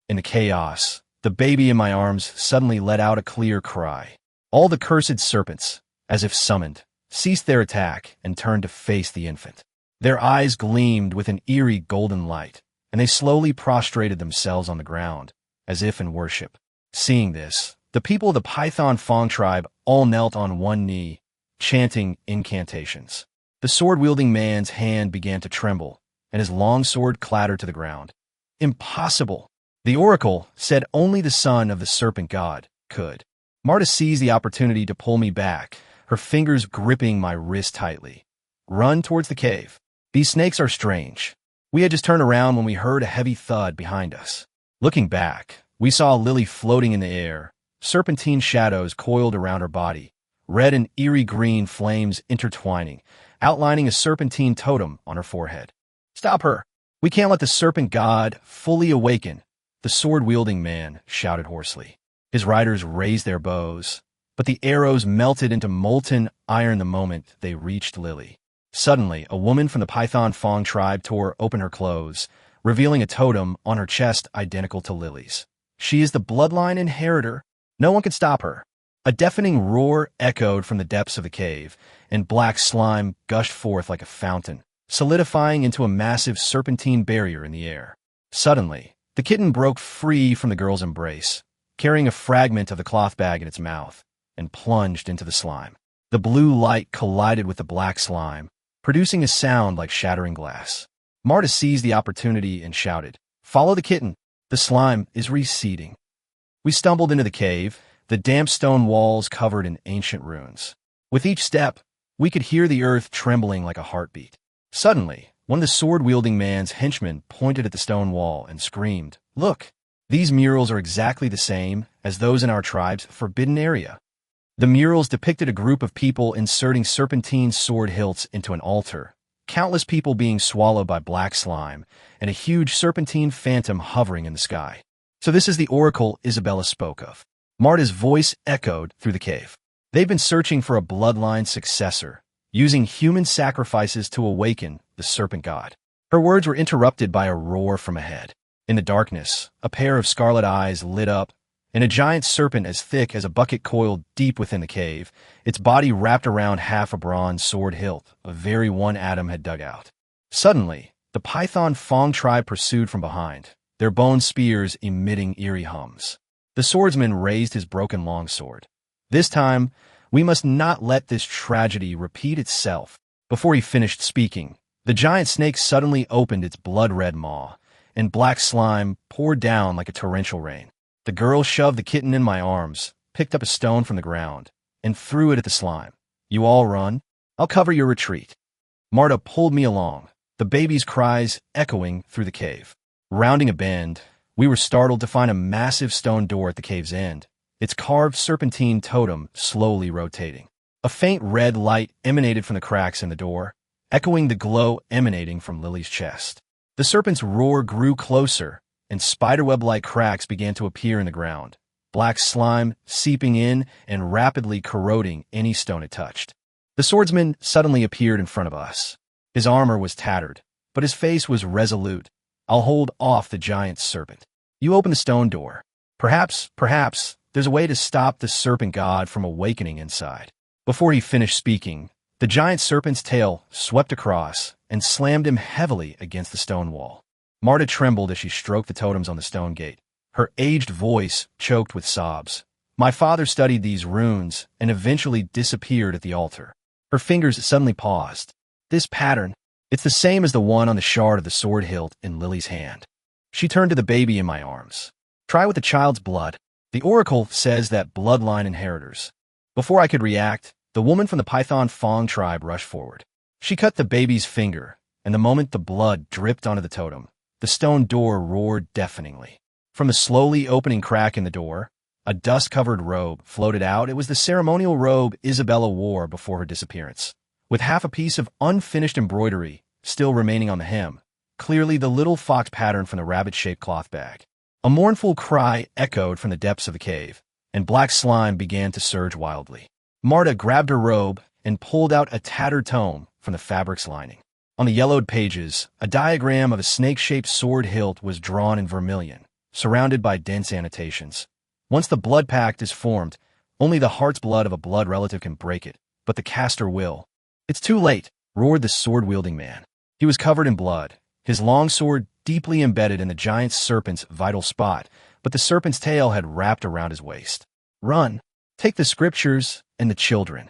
In the chaos, the baby in my arms suddenly let out a clear cry. All the cursed serpents, as if summoned, ceased their attack and turned to face the infant. Their eyes gleamed with an eerie golden light, and they slowly prostrated themselves on the ground, as if in worship. Seeing this, the people of the Python Fong tribe all knelt on one knee, chanting incantations. The sword-wielding man's hand began to tremble, and his long sword clattered to the ground. "Impossible!" The oracle said only the son of the serpent god could. Marta seized the opportunity to pull me back, her fingers gripping my wrist tightly. "Run towards the cave. These snakes are strange." We had just turned around when we heard a heavy thud behind us. Looking back, we saw Lily floating in the air, serpentine shadows coiled around her body, red and eerie green flames intertwining, outlining a serpentine totem on her forehead. "Stop her! We can't let the serpent god fully awaken," the sword-wielding man shouted hoarsely. His riders raised their bows, but the arrows melted into molten iron the moment they reached Lily. Suddenly, a woman from the Python Fong tribe tore open her clothes, revealing a totem on her chest identical to Lily's. "She is the bloodline inheritor. No one can stop her." A deafening roar echoed from the depths of the cave, and black slime gushed forth like a fountain, solidifying into a massive serpentine barrier in the air. Suddenly, the kitten broke free from the girl's embrace, carrying a fragment of the cloth bag in its mouth, and plunged into the slime. The blue light collided with the black slime, producing a sound like shattering glass. Marta seized the opportunity and shouted, "Follow the kitten. The slime is receding." We stumbled into the cave, the damp stone walls covered in ancient ruins. With each step, we could hear the earth trembling like a heartbeat. Suddenly, one of the sword-wielding man's henchmen pointed at the stone wall and screamed, "Look! These murals are exactly the same as those in our tribe's forbidden area." The murals depicted a group of people inserting serpentine sword hilts into an altar, countless people being swallowed by black slime, and a huge serpentine phantom hovering in the sky. "So this is the oracle Isabella spoke of." Marta's voice echoed through the cave. "They've been searching for a bloodline successor, using human sacrifices to awaken the serpent god." Her words were interrupted by a roar from ahead. In the darkness, a pair of scarlet eyes lit up, and a giant serpent as thick as a bucket coiled deep within the cave, its body wrapped around half a bronze sword hilt, a very one Adam had dug out. Suddenly, the Python Fong tribe pursued from behind, their bone spears emitting eerie hums. The swordsman raised his broken longsword. This time, we must not let this tragedy repeat itself. Before he finished speaking, the giant snake suddenly opened its blood-red maw, and black slime poured down like a torrential rain. The girl shoved the kitten in my arms, picked up a stone from the ground, and threw it at the slime. "You all run. I'll cover your retreat." Marta pulled me along, the baby's cries echoing through the cave. Rounding a bend, we were startled to find a massive stone door at the cave's end, its carved serpentine totem slowly rotating. A faint red light emanated from the cracks in the door, echoing the glow emanating from Lily's chest. The serpent's roar grew closer, and spiderweb-like cracks began to appear in the ground, black slime seeping in and rapidly corroding any stone it touched. The swordsman suddenly appeared in front of us. His armor was tattered, but his face was resolute. "I'll hold off the giant serpent. You open the stone door. Perhaps, there's a way to stop the serpent god from awakening inside." Before he finished speaking, the giant serpent's tail swept across and slammed him heavily against the stone wall. Marta trembled as she stroked the totems on the stone gate. Her aged voice choked with sobs. "My father studied these runes and eventually disappeared at the altar." Her fingers suddenly paused. "This pattern, it's the same as the one on the shard of the sword hilt in Lily's hand." She turned to the baby in my arms. "Try with the child's blood. The oracle says that bloodline inheritors." Before I could react, the woman from the Python Fong tribe rushed forward. She cut the baby's finger, and the moment the blood dripped onto the totem, the stone door roared deafeningly. From the slowly opening crack in the door, a dust-covered robe floated out. It was the ceremonial robe Isabella wore before her disappearance, with half a piece of unfinished embroidery still remaining on the hem, clearly the little fox pattern from the rabbit-shaped cloth bag. A mournful cry echoed from the depths of the cave, and black slime began to surge wildly. Marta grabbed her robe and pulled out a tattered tome from the fabric's lining. On the yellowed pages, a diagram of a snake-shaped sword hilt was drawn in vermilion, surrounded by dense annotations. Once the blood pact is formed, only the heart's blood of a blood relative can break it, but the caster will. "It's too late," roared the sword-wielding man. He was covered in blood, his long sword deeply embedded in the giant serpent's vital spot, but the serpent's tail had wrapped around his waist. "Run! Take the scriptures and the children."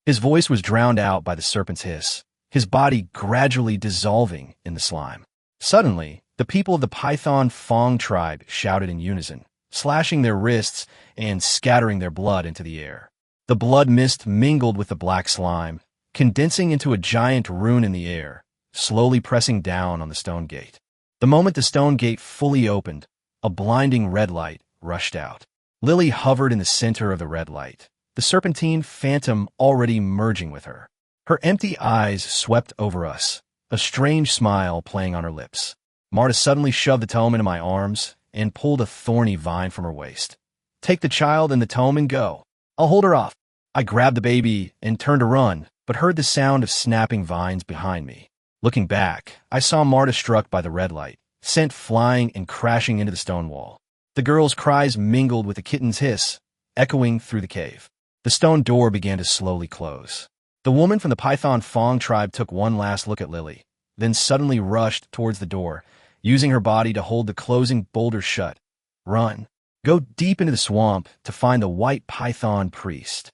His voice was drowned out by the serpent's hiss, his body gradually dissolving in the slime. Suddenly, the people of the Python Fong tribe shouted in unison, slashing their wrists and scattering their blood into the air. The blood mist mingled with the black slime, condensing into a giant rune in the air, slowly pressing down on the stone gate. The moment the stone gate fully opened, a blinding red light rushed out. Lily hovered in the center of the red light, the serpentine phantom already merging with her. Her empty eyes swept over us, a strange smile playing on her lips. Marta suddenly shoved the tome into my arms and pulled a thorny vine from her waist. "Take the child and the tome and go. I'll hold her off." I grabbed the baby and turned to run, but heard the sound of snapping vines behind me. Looking back, I saw Marta struck by the red light, sent flying and crashing into the stone wall. The girl's cries mingled with the kitten's hiss, echoing through the cave. The stone door began to slowly close. The woman from the Python Fong tribe took one last look at Lily, then suddenly rushed towards the door, using her body to hold the closing boulder shut. "Run. Go deep into the swamp to find the white python priest."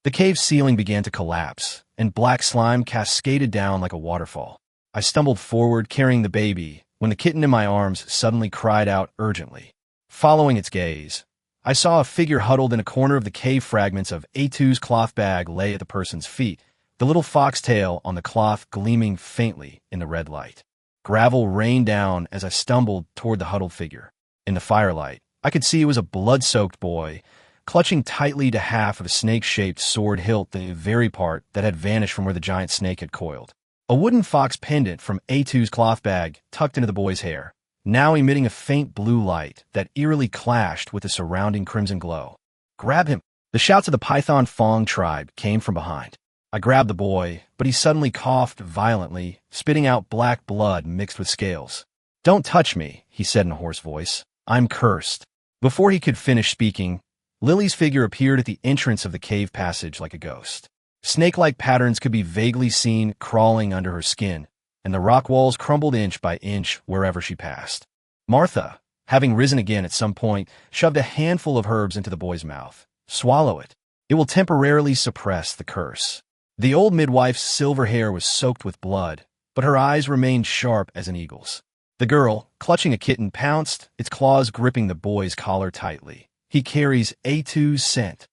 The cave ceiling began to collapse, and black slime cascaded down like a waterfall. I stumbled forward carrying the baby when the kitten in my arms suddenly cried out urgently. Following its gaze, I saw a figure huddled in a corner of the cave. Fragments of A2's cloth bag lay at the person's feet, the little foxtail on the cloth gleaming faintly in the red light. Gravel rained down as I stumbled toward the huddled figure. In the firelight, I could see it was a blood-soaked boy, clutching tightly to half of a snake-shaped sword hilt, the very part that had vanished from where the giant snake had coiled. A wooden fox pendant from A2's cloth bag tucked into the boy's hair, now emitting a faint blue light that eerily clashed with the surrounding crimson glow. "Grab him!" The shouts of the Python Fong tribe came from behind. I grabbed the boy, but he suddenly coughed violently, spitting out black blood mixed with scales. "Don't touch me," he said in a hoarse voice. "I'm cursed." Before he could finish speaking, Lily's figure appeared at the entrance of the cave passage like a ghost. Snake-like patterns could be vaguely seen crawling under her skin, and the rock walls crumbled inch by inch wherever she passed. Martha, having risen again at some point, shoved a handful of herbs into the boy's mouth. "Swallow it. It will temporarily suppress the curse." The old midwife's silver hair was soaked with blood, but her eyes remained sharp as an eagle's. The girl, clutching a kitten, pounced, its claws gripping the boy's collar tightly. "He carries A2's scent."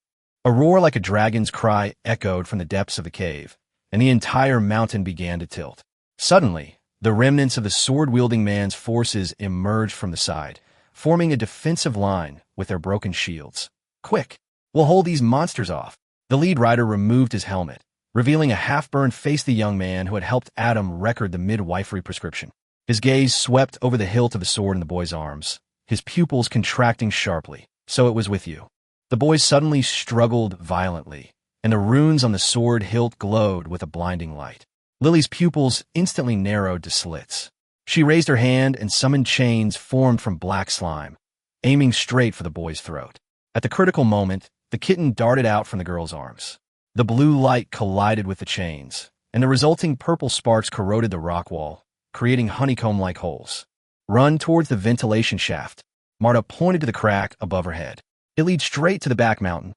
A roar like a dragon's cry echoed from the depths of the cave, and the entire mountain began to tilt. Suddenly, the remnants of the sword-wielding man's forces emerged from the side, forming a defensive line with their broken shields. "Quick! We'll hold these monsters off." The lead rider removed his helmet, revealing a half-burned face, the young man who had helped Adam record the midwifery prescription. His gaze swept over the hilt of the sword in the boy's arms, his pupils contracting sharply. So it was with you. The boy suddenly struggled violently, and the runes on the sword hilt glowed with a blinding light. Lily's pupils instantly narrowed to slits. She raised her hand and summoned chains formed from black slime, aiming straight for the boy's throat. At the critical moment, the kitten darted out from the girl's arms. The blue light collided with the chains, and the resulting purple sparks corroded the rock wall, creating honeycomb-like holes. Run towards the ventilation shaft. Marta pointed to the crack above her head. It leads straight to the back mountain.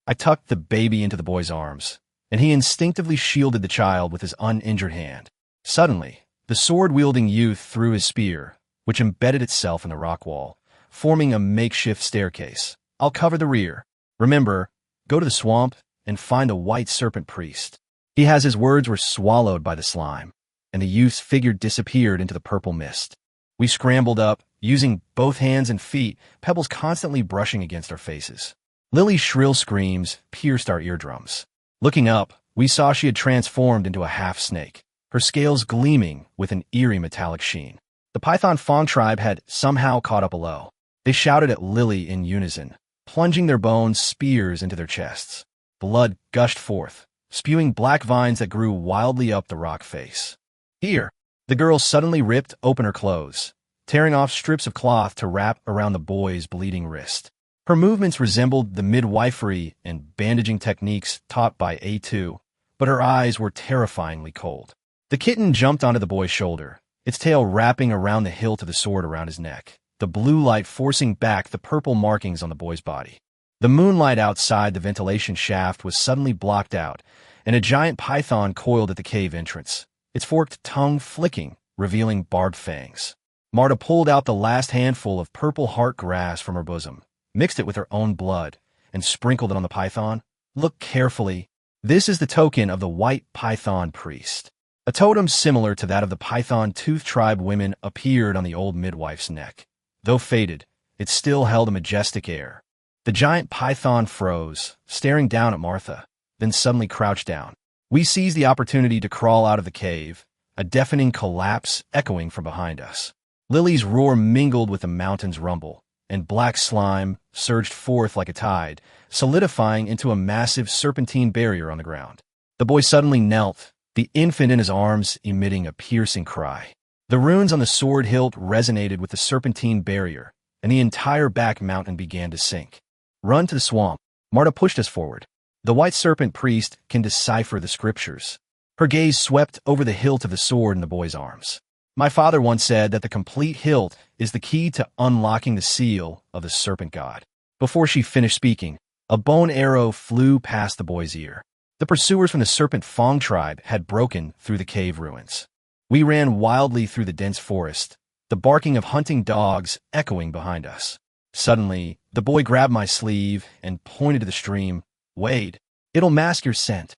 I tucked the baby into the boy's arms, and he instinctively shielded the child with his uninjured hand. Suddenly, the sword-wielding youth threw his spear, which embedded itself in the rock wall, forming a makeshift staircase. I'll cover the rear. Remember, go to the swamp and find a white serpent priest. He has his words were swallowed by the slime, and the youth's figure disappeared into the purple mist. We scrambled up, using both hands and feet, pebbles constantly brushing against our faces. Lily's shrill screams pierced our eardrums. Looking up, we saw she had transformed into a half-snake, her scales gleaming with an eerie metallic sheen. The Python Fong tribe had somehow caught up below. They shouted at Lily in unison, plunging their bone spears into their chests. Blood gushed forth, spewing black vines that grew wildly up the rock face. Here, the girl suddenly ripped open her clothes, tearing off strips of cloth to wrap around the boy's bleeding wrist. Her movements resembled the midwifery and bandaging techniques taught by A2, but her eyes were terrifyingly cold. The kitten jumped onto the boy's shoulder, its tail wrapping around the hilt of the sword around his neck, the blue light forcing back the purple markings on the boy's body. The moonlight outside the ventilation shaft was suddenly blocked out, and a giant python coiled at the cave entrance, its forked tongue flicking, revealing barbed fangs. Marta pulled out the last handful of purple heart grass from her bosom, mixed it with her own blood, and sprinkled it on the python. Look carefully. This is the token of the white python priest. A totem similar to that of the Python Tooth Tribe women appeared on the old midwife's neck. Though faded, it still held a majestic air. The giant python froze, staring down at Martha, then suddenly crouched down. We seized the opportunity to crawl out of the cave, a deafening collapse echoing from behind us. Lily's roar mingled with the mountain's rumble, and black slime surged forth like a tide, solidifying into a massive serpentine barrier on the ground. The boy suddenly knelt, the infant in his arms emitting a piercing cry. The runes on the sword hilt resonated with the serpentine barrier, and the entire back mountain began to sink. Run to the swamp. Marta pushed us forward. The white serpent priest can decipher the scriptures. Her gaze swept over the hilt of the sword in the boy's arms. My father once said that the complete hilt is the key to unlocking the seal of the serpent god. Before she finished speaking, a bone arrow flew past the boy's ear. The pursuers from the serpent Fong tribe had broken through the cave ruins. We ran wildly through the dense forest, the barking of hunting dogs echoing behind us. Suddenly, the boy grabbed my sleeve and pointed to the stream. Wade, it'll mask your scent.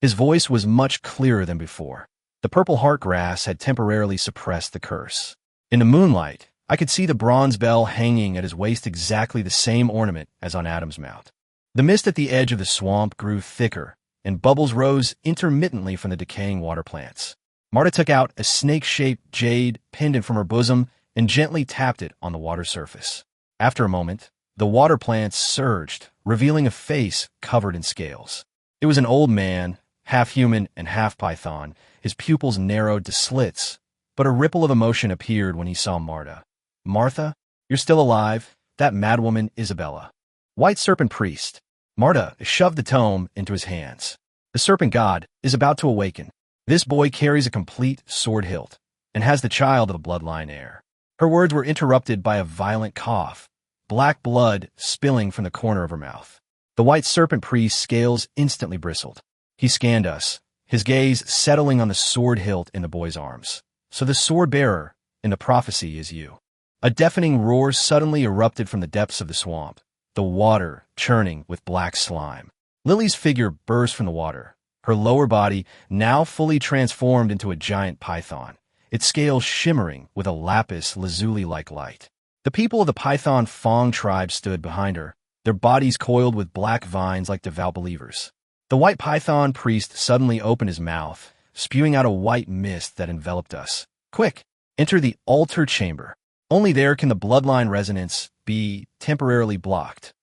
His voice was much clearer than before. The purple heart grass had temporarily suppressed the curse. In the moonlight, I could see the bronze bell hanging at his waist, exactly the same ornament as on Adam's mount. The mist at the edge of the swamp grew thicker, and bubbles rose intermittently from the decaying water plants. Marta took out a snake-shaped jade pendant from her bosom and gently tapped it on the water surface. After a moment, the water plants surged, revealing a face covered in scales. It was an old man, half human and half python. His pupils narrowed to slits, but a ripple of emotion appeared when he saw Marta. Martha, you're still alive. That madwoman Isabella. White serpent priest. Marta shoved the tome into his hands. The serpent god is about to awaken. This boy carries a complete sword hilt and has the child of the bloodline heir. Her words were interrupted by a violent cough, black blood spilling from the corner of her mouth. The white serpent priest's scales instantly bristled. He scanned us, his gaze settling on the sword hilt in the boy's arms. So the sword bearer in the prophecy is you. A deafening roar suddenly erupted from the depths of the swamp, the water churning with black slime. Lily's figure burst from the water, her lower body now fully transformed into a giant python, its scales shimmering with a lapis lazuli-like light. The people of the Python Fong tribe stood behind her, their bodies coiled with black vines like devout believers. The white python priest suddenly opened his mouth, spewing out a white mist that enveloped us. Quick, Enter the altar chamber. Only there can the bloodline resonance be temporarily blocked.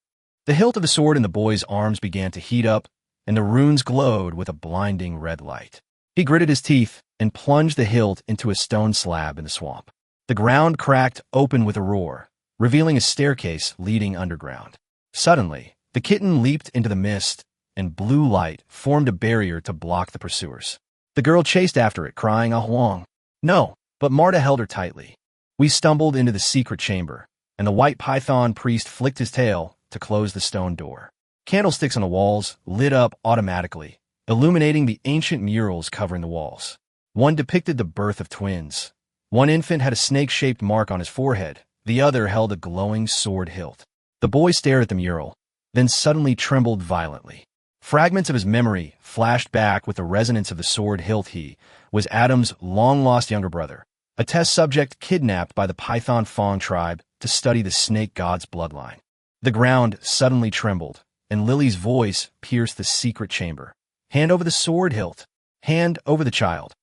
The hilt of the sword in the boy's arms began to heat up, and the runes glowed with a blinding red light. He gritted his teeth and plunged the hilt into a stone slab in the swamp. The ground cracked open with a roar, revealing a staircase leading underground. Suddenly, the kitten leaped into the mist, and blue light formed a barrier to block the pursuers. The girl chased after it, crying, "Ah Huang!" "No," but Marta held her tightly. We stumbled into the secret chamber, and the white python priest flicked his tail to close the stone door. Candlesticks on the walls lit up automatically, illuminating the ancient murals covering the walls. One depicted the birth of twins. One infant had a snake-shaped mark on his forehead. The other held a glowing sword hilt. The boy stared at the mural, then suddenly trembled violently. Fragments of his memory flashed back with the resonance of the sword hilt. He was Adam's long-lost younger brother, a test subject kidnapped by the Python Fong tribe to study the snake god's bloodline. The ground suddenly trembled, and Lily's voice pierced the secret chamber. "Hand over the sword hilt. Hand over the child."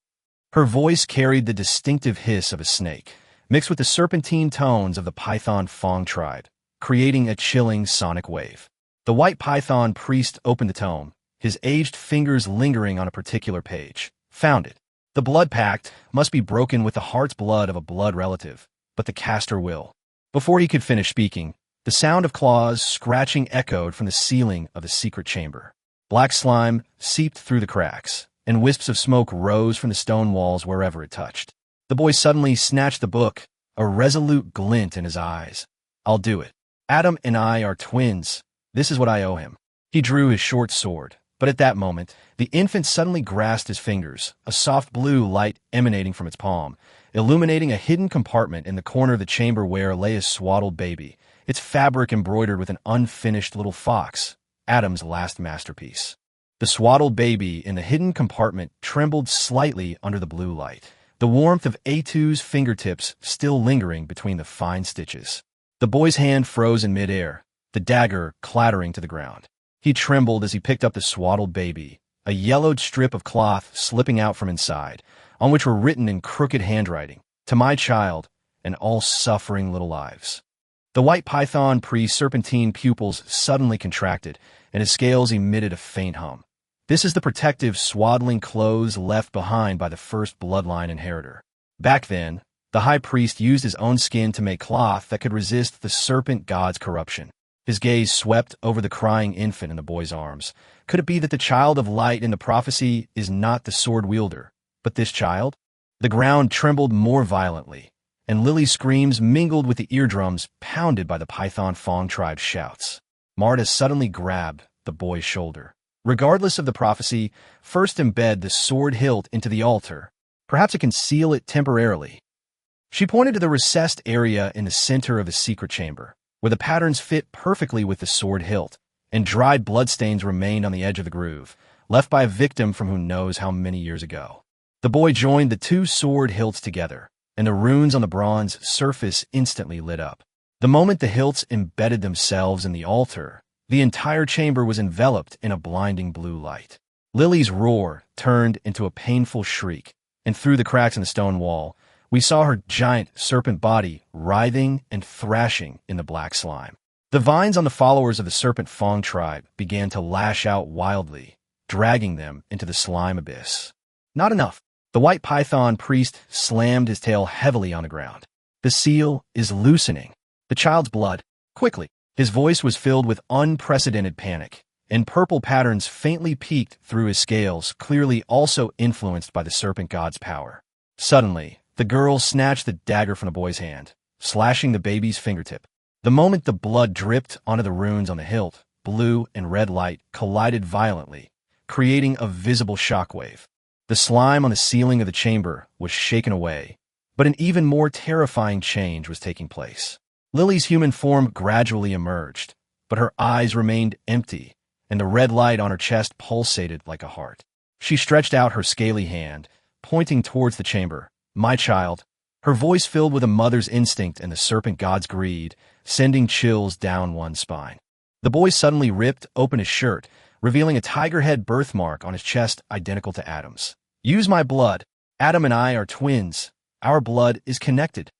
Her voice carried the distinctive hiss of a snake, mixed with the serpentine tones of the Python Fong tribe, creating a chilling sonic wave. The white python priest opened the tome, his aged fingers lingering on a particular page. "Found it. The blood pact must be broken with the heart's blood of a blood relative, but the caster will." Before he could finish speaking, the sound of claws scratching echoed from the ceiling of the secret chamber. Black slime seeped through the cracks, and wisps of smoke rose from the stone walls wherever it touched. The boy suddenly snatched the book, a resolute glint in his eyes. "I'll do it. Adam and I are twins. This is what I owe him." He drew his short sword, but at that moment, the infant suddenly grasped his fingers, a soft blue light emanating from its palm, illuminating a hidden compartment in the corner of the chamber where lay a swaddled baby, its fabric embroidered with an unfinished little fox, Adam's last masterpiece. The swaddled baby in the hidden compartment trembled slightly under the blue light, the warmth of A2's fingertips still lingering between the fine stitches. The boy's hand froze in midair, the dagger clattering to the ground. He trembled as he picked up the swaddled baby, a yellowed strip of cloth slipping out from inside, on which were written in crooked handwriting, "To my child and all suffering little lives." The white python priest's serpentine pupils suddenly contracted, and his scales emitted a faint hum. This is the protective swaddling clothes left behind by the first bloodline inheritor. Back then, the high priest used his own skin to make cloth that could resist the serpent god's corruption. His gaze swept over the crying infant in the boy's arms. Could it be that the child of light in the prophecy is not the sword wielder, but this child? The ground trembled more violently, and Lily's screams mingled with the eardrums pounded by the Python Fong tribe's shouts. Marta suddenly grabbed the boy's shoulder. "Regardless of the prophecy, first embed the sword hilt into the altar. Perhaps it can seal it temporarily." She pointed to the recessed area in the center of the secret chamber, where the patterns fit perfectly with the sword hilt, and dried bloodstains remained on the edge of the groove, left by a victim from who knows how many years ago. The boy joined the two sword hilts together, and the runes on the bronze surface instantly lit up. The moment the hilts embedded themselves in the altar, the entire chamber was enveloped in a blinding blue light. Lily's roar turned into a painful shriek, and through the cracks in the stone wall, we saw her giant serpent body writhing and thrashing in the black slime. The vines on the followers of the serpent Fong tribe began to lash out wildly, dragging them into the slime abyss. Not enough. The white python priest slammed his tail heavily on the ground. "The seal is loosening. The child's blood. Quickly." His voice was filled with unprecedented panic, and purple patterns faintly peeked through his scales, clearly also influenced by the serpent god's power. Suddenly, the girl snatched the dagger from the boy's hand, slashing the baby's fingertip. The moment the blood dripped onto the runes on the hilt, blue and red light collided violently, creating a visible shockwave. The slime on the ceiling of the chamber was shaken away, but an even more terrifying change was taking place. Lily's human form gradually emerged, but her eyes remained empty, and the red light on her chest pulsated like a heart. She stretched out her scaly hand, pointing towards the chamber. "My child," her voice filled with a mother's instinct and the serpent god's greed, sending chills down one's spine. The boy suddenly ripped open his shirt, revealing a tiger head birthmark on his chest identical to Adam's. "Use my blood. Adam and I are twins. Our blood is connected.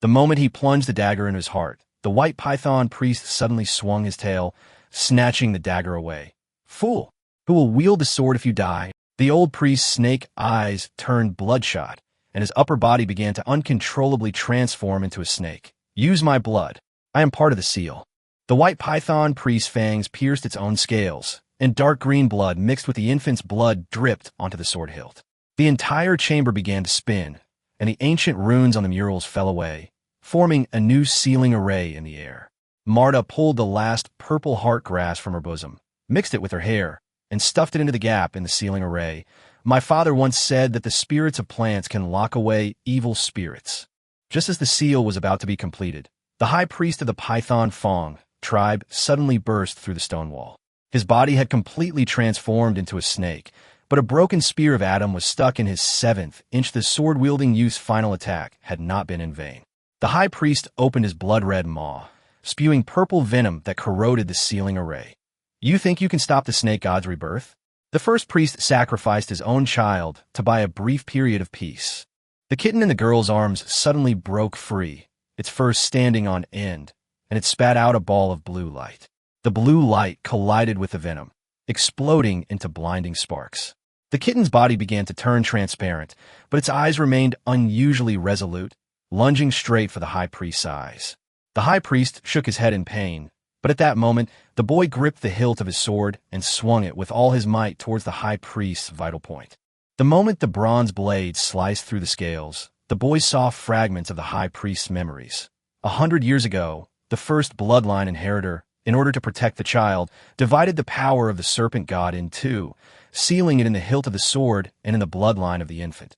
The moment he plunged the dagger into his heart, the white python priest suddenly swung his tail, snatching the dagger away. Fool! Who will wield the sword if you die? The old priest's snake eyes turned bloodshot, and his upper body began to uncontrollably transform into a snake. Use my blood. I am part of the seal. The white python priest's fangs pierced its own scales, and dark green blood mixed with the infant's blood dripped onto the sword hilt. The entire chamber began to spin, and the ancient runes on the murals fell away, forming a new sealing array in the air. Marta pulled the last purple heart grass from her bosom, mixed it with her hair, and stuffed it into the gap in the sealing array. My father once said that the spirits of plants can lock away evil spirits. Just as the seal was about to be completed, the high priest of the Python Fong tribe suddenly burst through the stone wall. His body had completely transformed into a snake, but a broken spear of Adam was stuck in his 7th inch. The sword-wielding youth's final attack had not been in vain. The high priest opened his blood-red maw, spewing purple venom that corroded the sealing array. You think you can stop the snake god's rebirth? The first priest sacrificed his own child to buy a brief period of peace. The kitten in the girl's arms suddenly broke free, its fur standing on end, and it spat out a ball of blue light. The blue light collided with the venom, exploding into blinding sparks. The kitten's body began to turn transparent, but its eyes remained unusually resolute, lunging straight for the high priest's eyes. The high priest shook his head in pain, but at that moment, the boy gripped the hilt of his sword and swung it with all his might towards the high priest's vital point. The moment the bronze blade sliced through the scales, the boy saw fragments of the high priest's memories. 100 years ago, the first bloodline inheritor, in order to protect the child, divided the power of the serpent god in two, sealing it in the hilt of the sword and in the bloodline of the infant.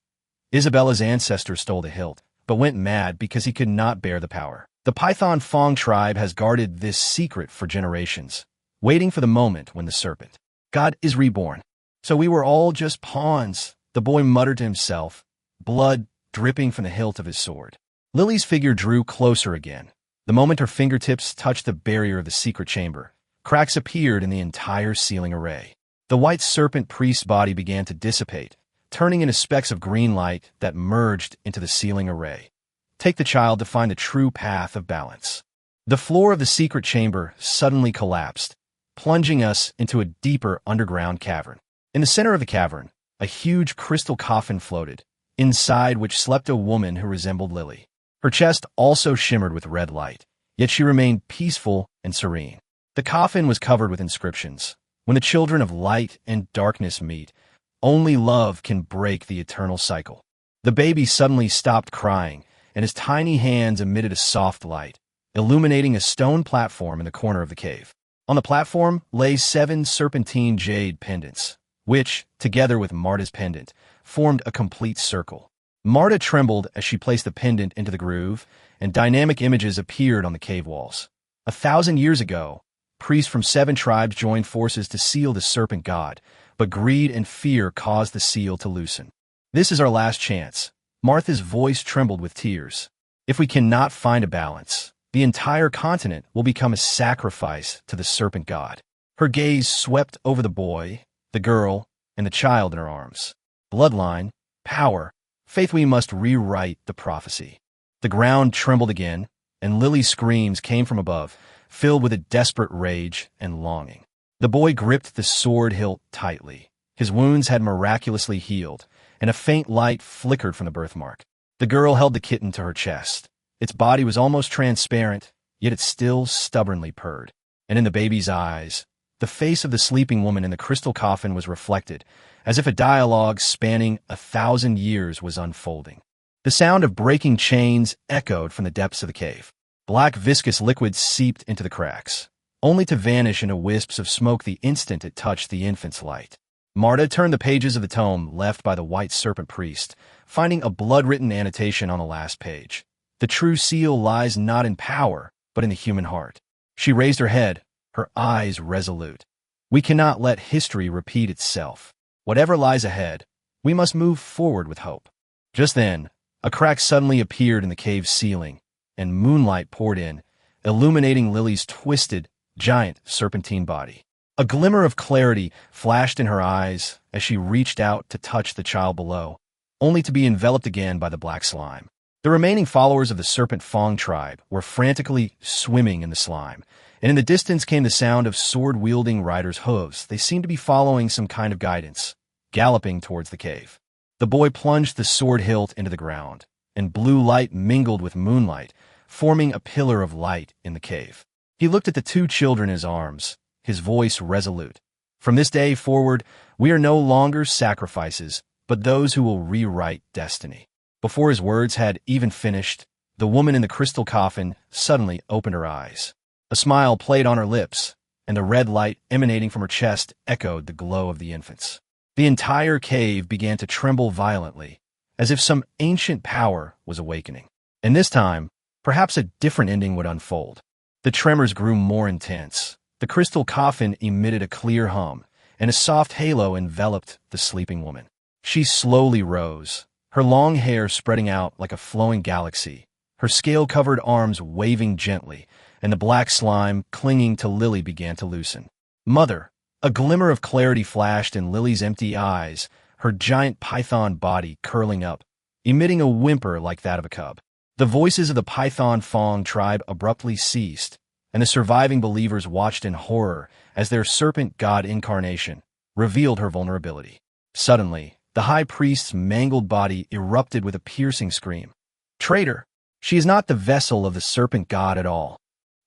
Isabella's ancestor stole the hilt, but went mad because he could not bear the power. The Python Fong tribe has guarded this secret for generations, waiting for the moment when the serpent god is reborn. So we were all just pawns, the boy muttered to himself, blood dripping from the hilt of his sword. Lily's figure drew closer again. The moment her fingertips touched the barrier of the secret chamber, cracks appeared in the entire sealing array. The white serpent priest's body began to dissipate, turning into specks of green light that merged into the sealing array. Take the child to find the true path of balance. The floor of the secret chamber suddenly collapsed, plunging us into a deeper underground cavern. In the center of the cavern, a huge crystal coffin floated, inside which slept a woman who resembled Lily. Her chest also shimmered with red light, yet she remained peaceful and serene. The coffin was covered with inscriptions. When the children of light and darkness meet, only love can break the eternal cycle. The baby suddenly stopped crying, and his tiny hands emitted a soft light, illuminating a stone platform in the corner of the cave. On the platform lay 7 serpentine jade pendants, which, together with Marta's pendant, formed a complete circle. Marta trembled as she placed the pendant into the groove, and dynamic images appeared on the cave walls. 1,000 years ago, priests from 7 tribes joined forces to seal the serpent god, but greed and fear caused the seal to loosen. This is our last chance. Martha's voice trembled with tears. If we cannot find a balance, the entire continent will become a sacrifice to the serpent god. Her gaze swept over the boy, the girl, and the child in her arms. Bloodline, power, faith. We must rewrite the prophecy. The ground trembled again, and Lily's screams came from above, filled with a desperate rage and longing. The boy gripped the sword hilt tightly. His wounds had miraculously healed, and a faint light flickered from the birthmark. The girl held the kitten to her chest. Its body was almost transparent, yet it still stubbornly purred. And in the baby's eyes, the face of the sleeping woman in the crystal coffin was reflected, as if a dialogue spanning 1,000 years was unfolding. The sound of breaking chains echoed from the depths of the cave. Black viscous liquid seeped into the cracks, only to vanish into wisps of smoke the instant it touched the infant's light. Marta turned the pages of the tome left by the white serpent priest, finding a blood-written annotation on the last page. The true seal lies not in power, but in the human heart. She raised her head, her eyes resolute. We cannot let history repeat itself. Whatever lies ahead, we must move forward with hope. Just then, a crack suddenly appeared in the cave's ceiling, and moonlight poured in, illuminating Lily's twisted, giant serpentine body. A glimmer of clarity flashed in her eyes as she reached out to touch the child below, only to be enveloped again by the black slime. The remaining followers of the Serpent Fang tribe were frantically swimming in the slime, and in the distance came the sound of sword-wielding riders' hooves. They seemed to be following some kind of guidance, galloping towards the cave. The boy plunged the sword hilt into the ground, and blue light mingled with moonlight, forming a pillar of light in the cave. He looked at the two children in his arms, his voice resolute. From this day forward, we are no longer sacrifices, but those who will rewrite destiny. Before his words had even finished, the woman in the crystal coffin suddenly opened her eyes. A smile played on her lips, and the red light emanating from her chest echoed the glow of the infants. The entire cave began to tremble violently, as if some ancient power was awakening. And this time, perhaps a different ending would unfold. The tremors grew more intense. The crystal coffin emitted a clear hum, and a soft halo enveloped the sleeping woman. She slowly rose, her long hair spreading out like a flowing galaxy, her scale-covered arms waving gently, and the black slime clinging to Lily began to loosen. Mother! A glimmer of clarity flashed in Lily's empty eyes, her giant python body curling up, emitting a whimper like that of a cub. The voices of the Python Fang tribe abruptly ceased, and the surviving believers watched in horror as their serpent god Incarnation revealed her vulnerability. Suddenly, the high priest's mangled body erupted with a piercing scream. Traitor! She is not the vessel of the serpent god at all.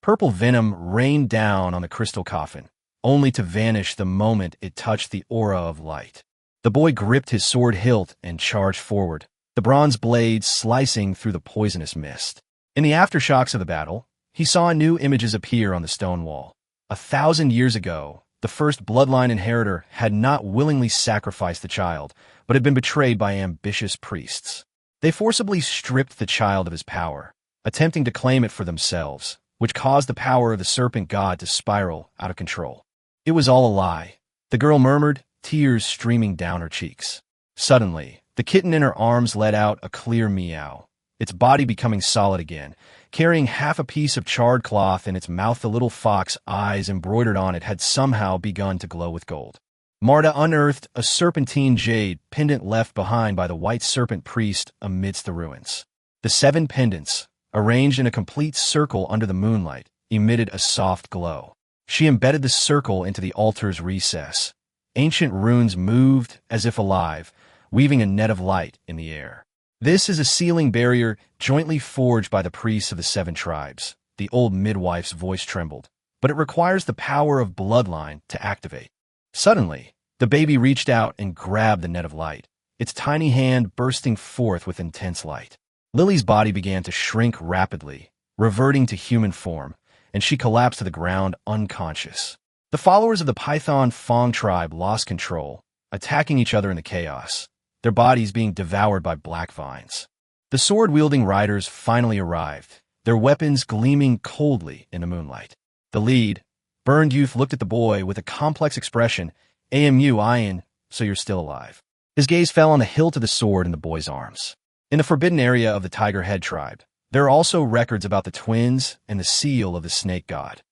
Purple venom rained down on the crystal coffin, only to vanish the moment it touched the aura of light. The boy gripped his sword hilt and charged forward, the bronze blade slicing through the poisonous mist. In the aftershocks of the battle, he saw new images appear on the stone wall. 1,000 years ago, the first bloodline inheritor had not willingly sacrificed the child, but had been betrayed by ambitious priests. They forcibly stripped the child of his power, attempting to claim it for themselves, which caused the power of the serpent god to spiral out of control. It was all a lie, the girl murmured, tears streaming down her cheeks. Suddenly, the kitten in her arms let out a clear meow, its body becoming solid again. Carrying half a piece of charred cloth in its mouth, the little fox eyes embroidered on it had somehow begun to glow with gold. Marta unearthed a serpentine jade pendant left behind by the white serpent priest amidst the ruins. The 7 pendants, arranged in a complete circle under the moonlight, emitted a soft glow. She embedded the circle into the altar's recess. Ancient runes moved as if alive, weaving a net of light in the air. This is a sealing barrier jointly forged by the priests of the 7 tribes. The old midwife's voice trembled, but it requires the power of Bloodline to activate. Suddenly, the baby reached out and grabbed the net of light, its tiny hand bursting forth with intense light. Lily's body began to shrink rapidly, reverting to human form, and she collapsed to the ground unconscious. The followers of the Python Fang tribe lost control, attacking each other in the chaos, their bodies being devoured by black vines. The sword-wielding riders finally arrived, their weapons gleaming coldly in the moonlight. The lead, burned youth, looked at the boy with a complex expression. "Amu, Ayan, so you're still alive." His gaze fell on the hilt of the sword in the boy's arms. In the forbidden area of the Tiger Head tribe, there are also records about the twins and the seal of the snake god.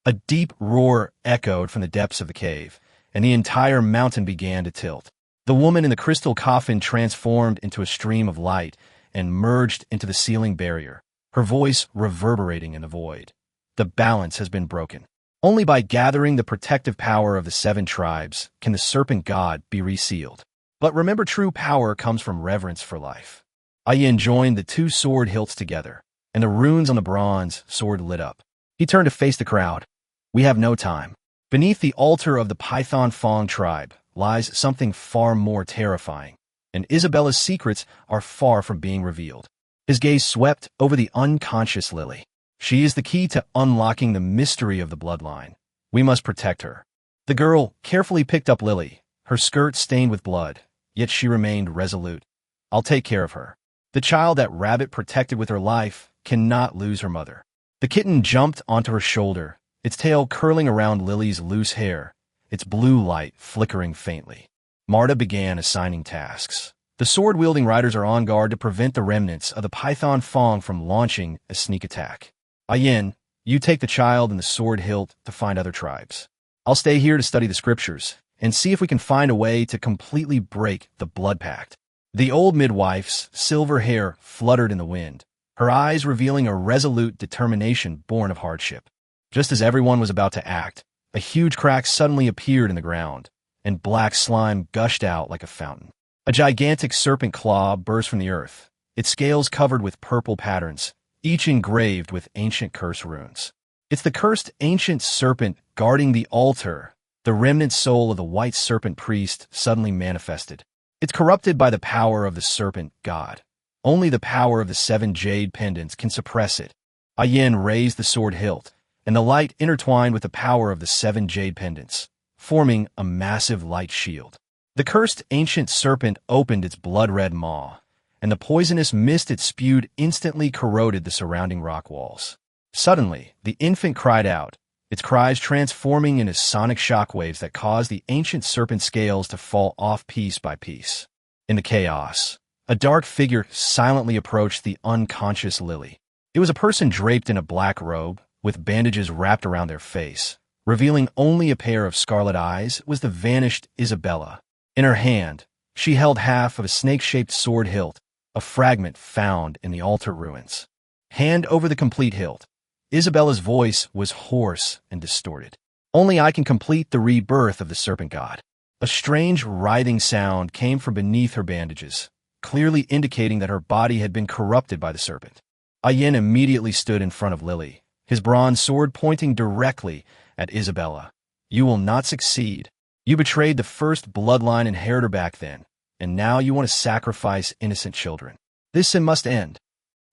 A deep roar echoed from the depths of the cave, and the entire mountain began to tilt. The woman in the crystal coffin transformed into a stream of light and merged into the sealing barrier, her voice reverberating in the void. The balance has been broken. Only by gathering the protective power of the 7 tribes can the serpent god be resealed. But remember, true power comes from reverence for life. Aaya joined the 2 sword hilts together, and the runes on the bronze sword lit up. He turned to face the crowd. "We have no time. Beneath the altar of the Python Fang tribe lies something far more terrifying, and Isabella's secrets are far from being revealed." His gaze swept over the unconscious Lily. "She is the key to unlocking the mystery of the bloodline. We must protect her." The girl carefully picked up Lily, her skirt stained with blood, yet she remained resolute. "I'll take care of her. The child that Rabbit protected with her life cannot lose her mother." The kitten jumped onto her shoulder, its tail curling around Lily's loose hair, its blue light flickering faintly. Marta began assigning tasks. The sword-wielding riders are on guard to prevent the remnants of the Python Fang from launching a sneak attack. "Ayin, you take the child and the sword hilt to find other tribes. I'll stay here to study the scriptures and see if we can find a way to completely break the blood pact." The old midwife's silver hair fluttered in the wind, her eyes revealing a resolute determination born of hardship. Just as everyone was about to act, a huge crack suddenly appeared in the ground, and black slime gushed out like a fountain. A gigantic serpent claw burst from the earth, its scales covered with purple patterns, each engraved with ancient curse runes. It's the cursed ancient serpent guarding the altar. The remnant soul of the white serpent priest suddenly manifested. It's corrupted by the power of the serpent god. Only the power of the 7 jade pendants can suppress it. Aaya raised the sword hilt, and the light intertwined with the power of the 7 jade pendants, forming a massive light shield. The cursed ancient serpent opened its blood-red maw, and the poisonous mist it spewed instantly corroded the surrounding rock walls. Suddenly, the infant cried out, its cries transforming into sonic shockwaves that caused the ancient serpent scales to fall off piece by piece. In the chaos, a dark figure silently approached the unconscious Lily. It was a person draped in a black robe, with bandages wrapped around their face. Revealing only a pair of scarlet eyes was the vanished Isabella. In her hand, she held half of a snake-shaped sword hilt, a fragment found in the altar ruins. Hand over the complete hilt. Isabella's voice was hoarse and distorted. Only I can complete the rebirth of the serpent god. A strange writhing sound came from beneath her bandages, clearly indicating that her body had been corrupted by the serpent. Aaya immediately stood in front of Lily, his bronze sword pointing directly at Isabella. You will not succeed. You betrayed the first bloodline inheritor back then, and now you want to sacrifice innocent children. This sin must end.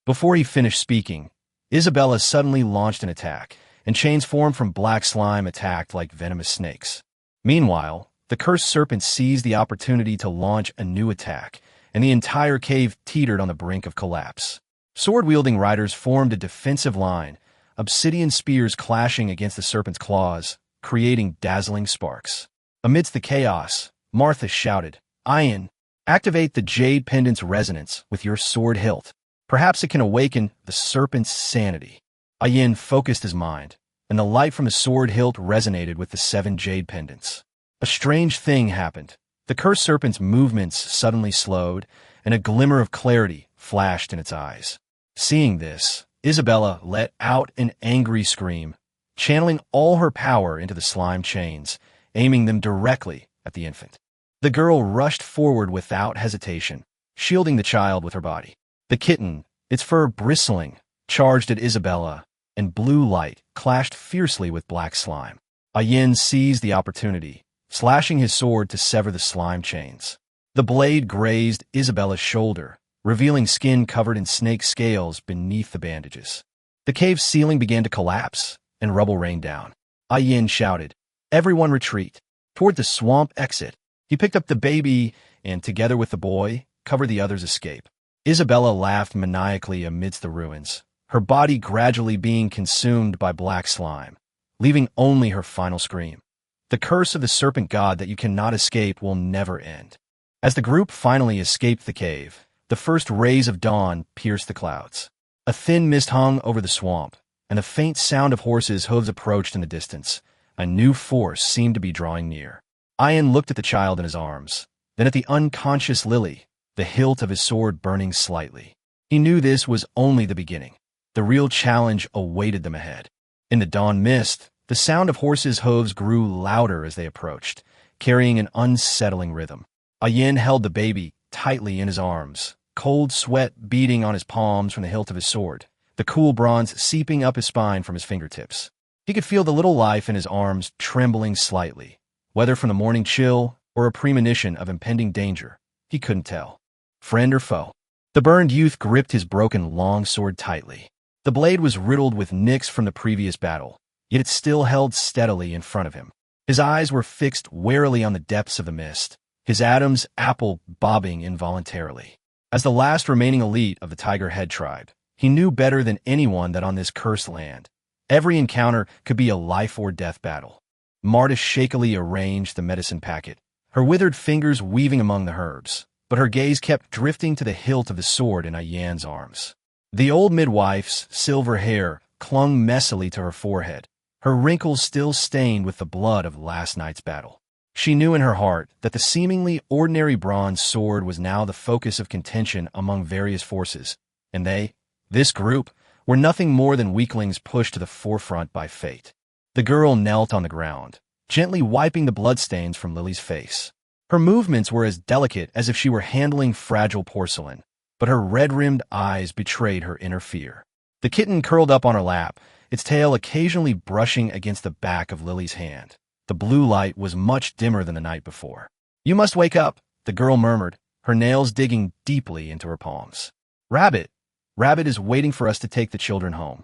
Before he finished speaking, Isabella suddenly launched an attack, and chains formed from black slime attacked like venomous snakes. Meanwhile, the cursed serpent seized the opportunity to launch a new attack, and the entire cave teetered on the brink of collapse. Sword-wielding riders formed a defensive line, obsidian spears clashing against the serpent's claws, creating dazzling sparks. Amidst the chaos, Martha shouted, Aaya, activate the jade pendant's resonance with your sword hilt. Perhaps it can awaken the serpent's sanity. Aaya focused his mind, and the light from his sword hilt resonated with the 7 jade pendants. A strange thing happened. The cursed serpent's movements suddenly slowed, and a glimmer of clarity flashed in its eyes. Seeing this, Isabella let out an angry scream, channeling all her power into the slime chains, aiming them directly at the infant. The girl rushed forward without hesitation, shielding the child with her body. The kitten, its fur bristling, charged at Isabella, and blue light clashed fiercely with black slime. Aaya seized the opportunity, slashing his sword to sever the slime chains. The blade grazed Isabella's shoulder, revealing skin covered in snake scales beneath the bandages. The cave's ceiling began to collapse, and rubble rained down. Aaya shouted, Everyone retreat, toward the swamp exit. He picked up the baby and, together with the boy, covered the others' escape. Isabella laughed maniacally amidst the ruins, her body gradually being consumed by black slime, leaving only her final scream. The curse of the serpent god that you cannot escape will never end. As the group finally escaped the cave, the first rays of dawn pierced the clouds. A thin mist hung over the swamp, and the faint sound of horses' hooves approached in the distance. A new force seemed to be drawing near. Aaya looked at the child in his arms, then at the unconscious Lily, the hilt of his sword burning slightly. He knew this was only the beginning. The real challenge awaited them ahead. In the dawn mist, the sound of horses' hooves grew louder as they approached, carrying an unsettling rhythm. Aaya held the baby tightly in his arms, cold sweat beading on his palms from the hilt of his sword, the cool bronze seeping up his spine from his fingertips. He could feel the little life in his arms trembling slightly, whether from the morning chill or a premonition of impending danger. He couldn't tell. Friend or foe? The burned youth gripped his broken longsword tightly. The blade was riddled with nicks from the previous battle, yet it still held steadily in front of him. His eyes were fixed warily on the depths of the mist, his Adam's apple bobbing involuntarily. As the last remaining elite of the Tiger Head tribe, he knew better than anyone that on this cursed land, every encounter could be a life-or-death battle. Marta shakily arranged the medicine packet, her withered fingers weaving among the herbs, but her gaze kept drifting to the hilt of the sword in Aaya's arms. The old midwife's silver hair clung messily to her forehead, her wrinkles still stained with the blood of last night's battle. She knew in her heart that the seemingly ordinary bronze sword was now the focus of contention among various forces, and this group, were nothing more than weaklings pushed to the forefront by fate. The girl knelt on the ground, gently wiping the bloodstains from Lily's face. Her movements were as delicate as if she were handling fragile porcelain, but her red-rimmed eyes betrayed her inner fear. The kitten curled up on her lap, its tail occasionally brushing against the back of Lily's hand. The blue light was much dimmer than the night before. "You must wake up," the girl murmured, her nails digging deeply into her palms. Rabbit is waiting for us to take the children home."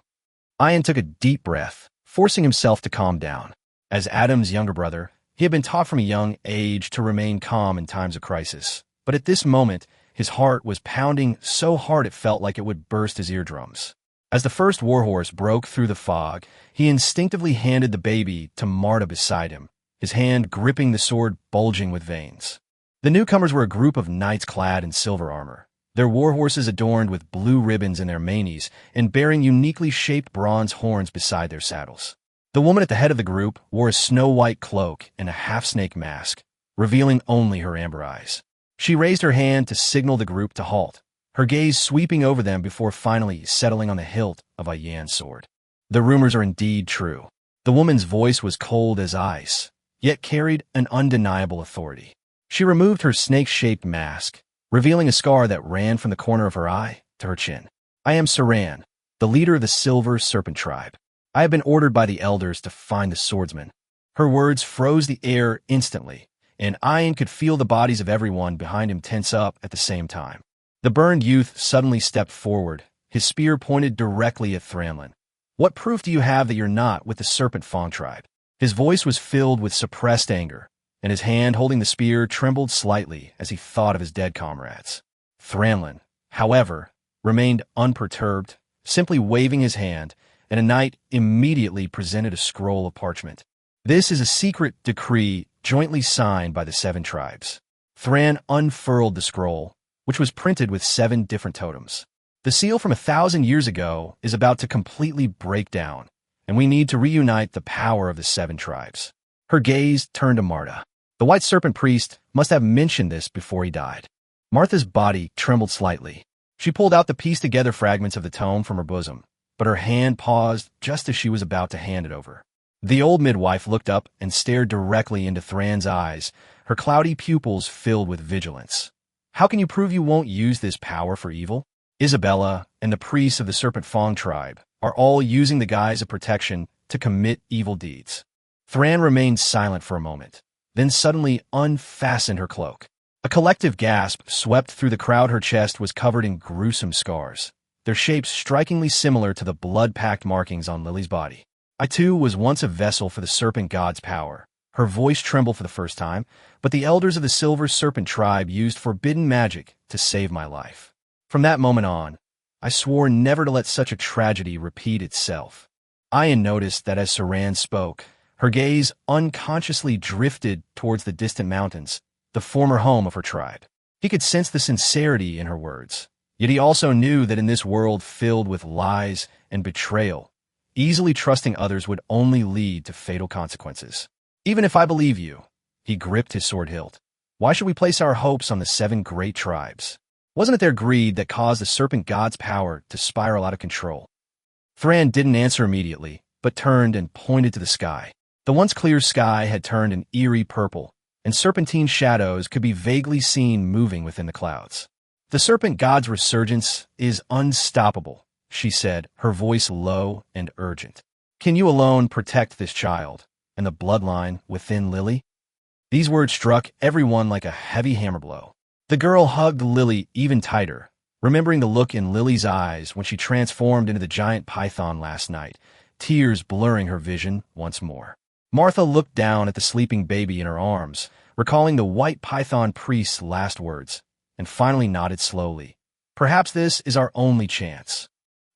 Ian took a deep breath, forcing himself to calm down. As Adam's younger brother, he had been taught from a young age to remain calm in times of crisis. But at this moment, his heart was pounding so hard it felt like it would burst his eardrums. As the first warhorse broke through the fog, he instinctively handed the baby to Marta beside him, his hand gripping the sword bulging with veins. The newcomers were a group of knights clad in silver armor, their warhorses adorned with blue ribbons in their manes and bearing uniquely shaped bronze horns beside their saddles. The woman at the head of the group wore a snow-white cloak and a half-snake mask, revealing only her amber eyes. She raised her hand to signal the group to halt, her gaze sweeping over them before finally settling on the hilt of Aaya's sword. The rumors are indeed true. The woman's voice was cold as ice, yet carried an undeniable authority. She removed her snake-shaped mask, revealing a scar that ran from the corner of her eye to her chin. "I am Saran, the leader of the Silver Serpent Tribe. I have been ordered by the elders to find the swordsman." Her words froze the air instantly, and Ian could feel the bodies of everyone behind him tense up at the same time. The burned youth suddenly stepped forward, his spear pointed directly at Thranlin. "What proof do you have that you're not with the Serpent Fang tribe?" His voice was filled with suppressed anger, and his hand holding the spear trembled slightly as he thought of his dead comrades. Thranlin, however, remained unperturbed, simply waving his hand, and a knight immediately presented a scroll of parchment. "This is a secret decree jointly signed by the 7 tribes." Thran unfurled the scroll, which was printed with 7 different totems. "The seal from 1,000 years ago is about to completely break down, and we need to reunite the power of the 7 tribes." Her gaze turned to Marta. The White Serpent Priest must have mentioned this before he died. Martha's body trembled slightly. She pulled out the pieced-together fragments of the tome from her bosom, but her hand paused just as she was about to hand it over. The old midwife looked up and stared directly into Thran's eyes, her cloudy pupils filled with vigilance. "How can you prove you won't use this power for evil? Isabella and the priests of the Serpent Fang tribe are all using the guise of protection to commit evil deeds." Thran remained silent for a moment, then suddenly unfastened her cloak. A collective gasp swept through the crowd. Her chest was covered in gruesome scars, their shapes strikingly similar to the blood-packed markings on Lily's body. "I too was once a vessel for the serpent god's power." Her voice trembled for the first time, "but the elders of the Silver Serpent tribe used forbidden magic to save my life. From that moment on, I swore never to let such a tragedy repeat itself." Ian noticed that as Saran spoke, her gaze unconsciously drifted towards the distant mountains, the former home of her tribe. He could sense the sincerity in her words, yet he also knew that in this world filled with lies and betrayal, easily trusting others would only lead to fatal consequences. "Even if I believe you," he gripped his sword hilt, "why should we place our hopes on the 7 great tribes? Wasn't it their greed that caused the serpent god's power to spiral out of control?" Thran didn't answer immediately, but turned and pointed to the sky. The once clear sky had turned an eerie purple, and serpentine shadows could be vaguely seen moving within the clouds. "The serpent god's resurgence is unstoppable," she said, her voice low and urgent. "Can you alone protect this child and the bloodline within Lily?" These words struck everyone like a heavy hammer blow. The girl hugged Lily even tighter, remembering the look in Lily's eyes when she transformed into the giant python last night, tears blurring her vision once more. Martha looked down at the sleeping baby in her arms, recalling the white python priest's last words, and finally nodded slowly. "Perhaps this is our only chance."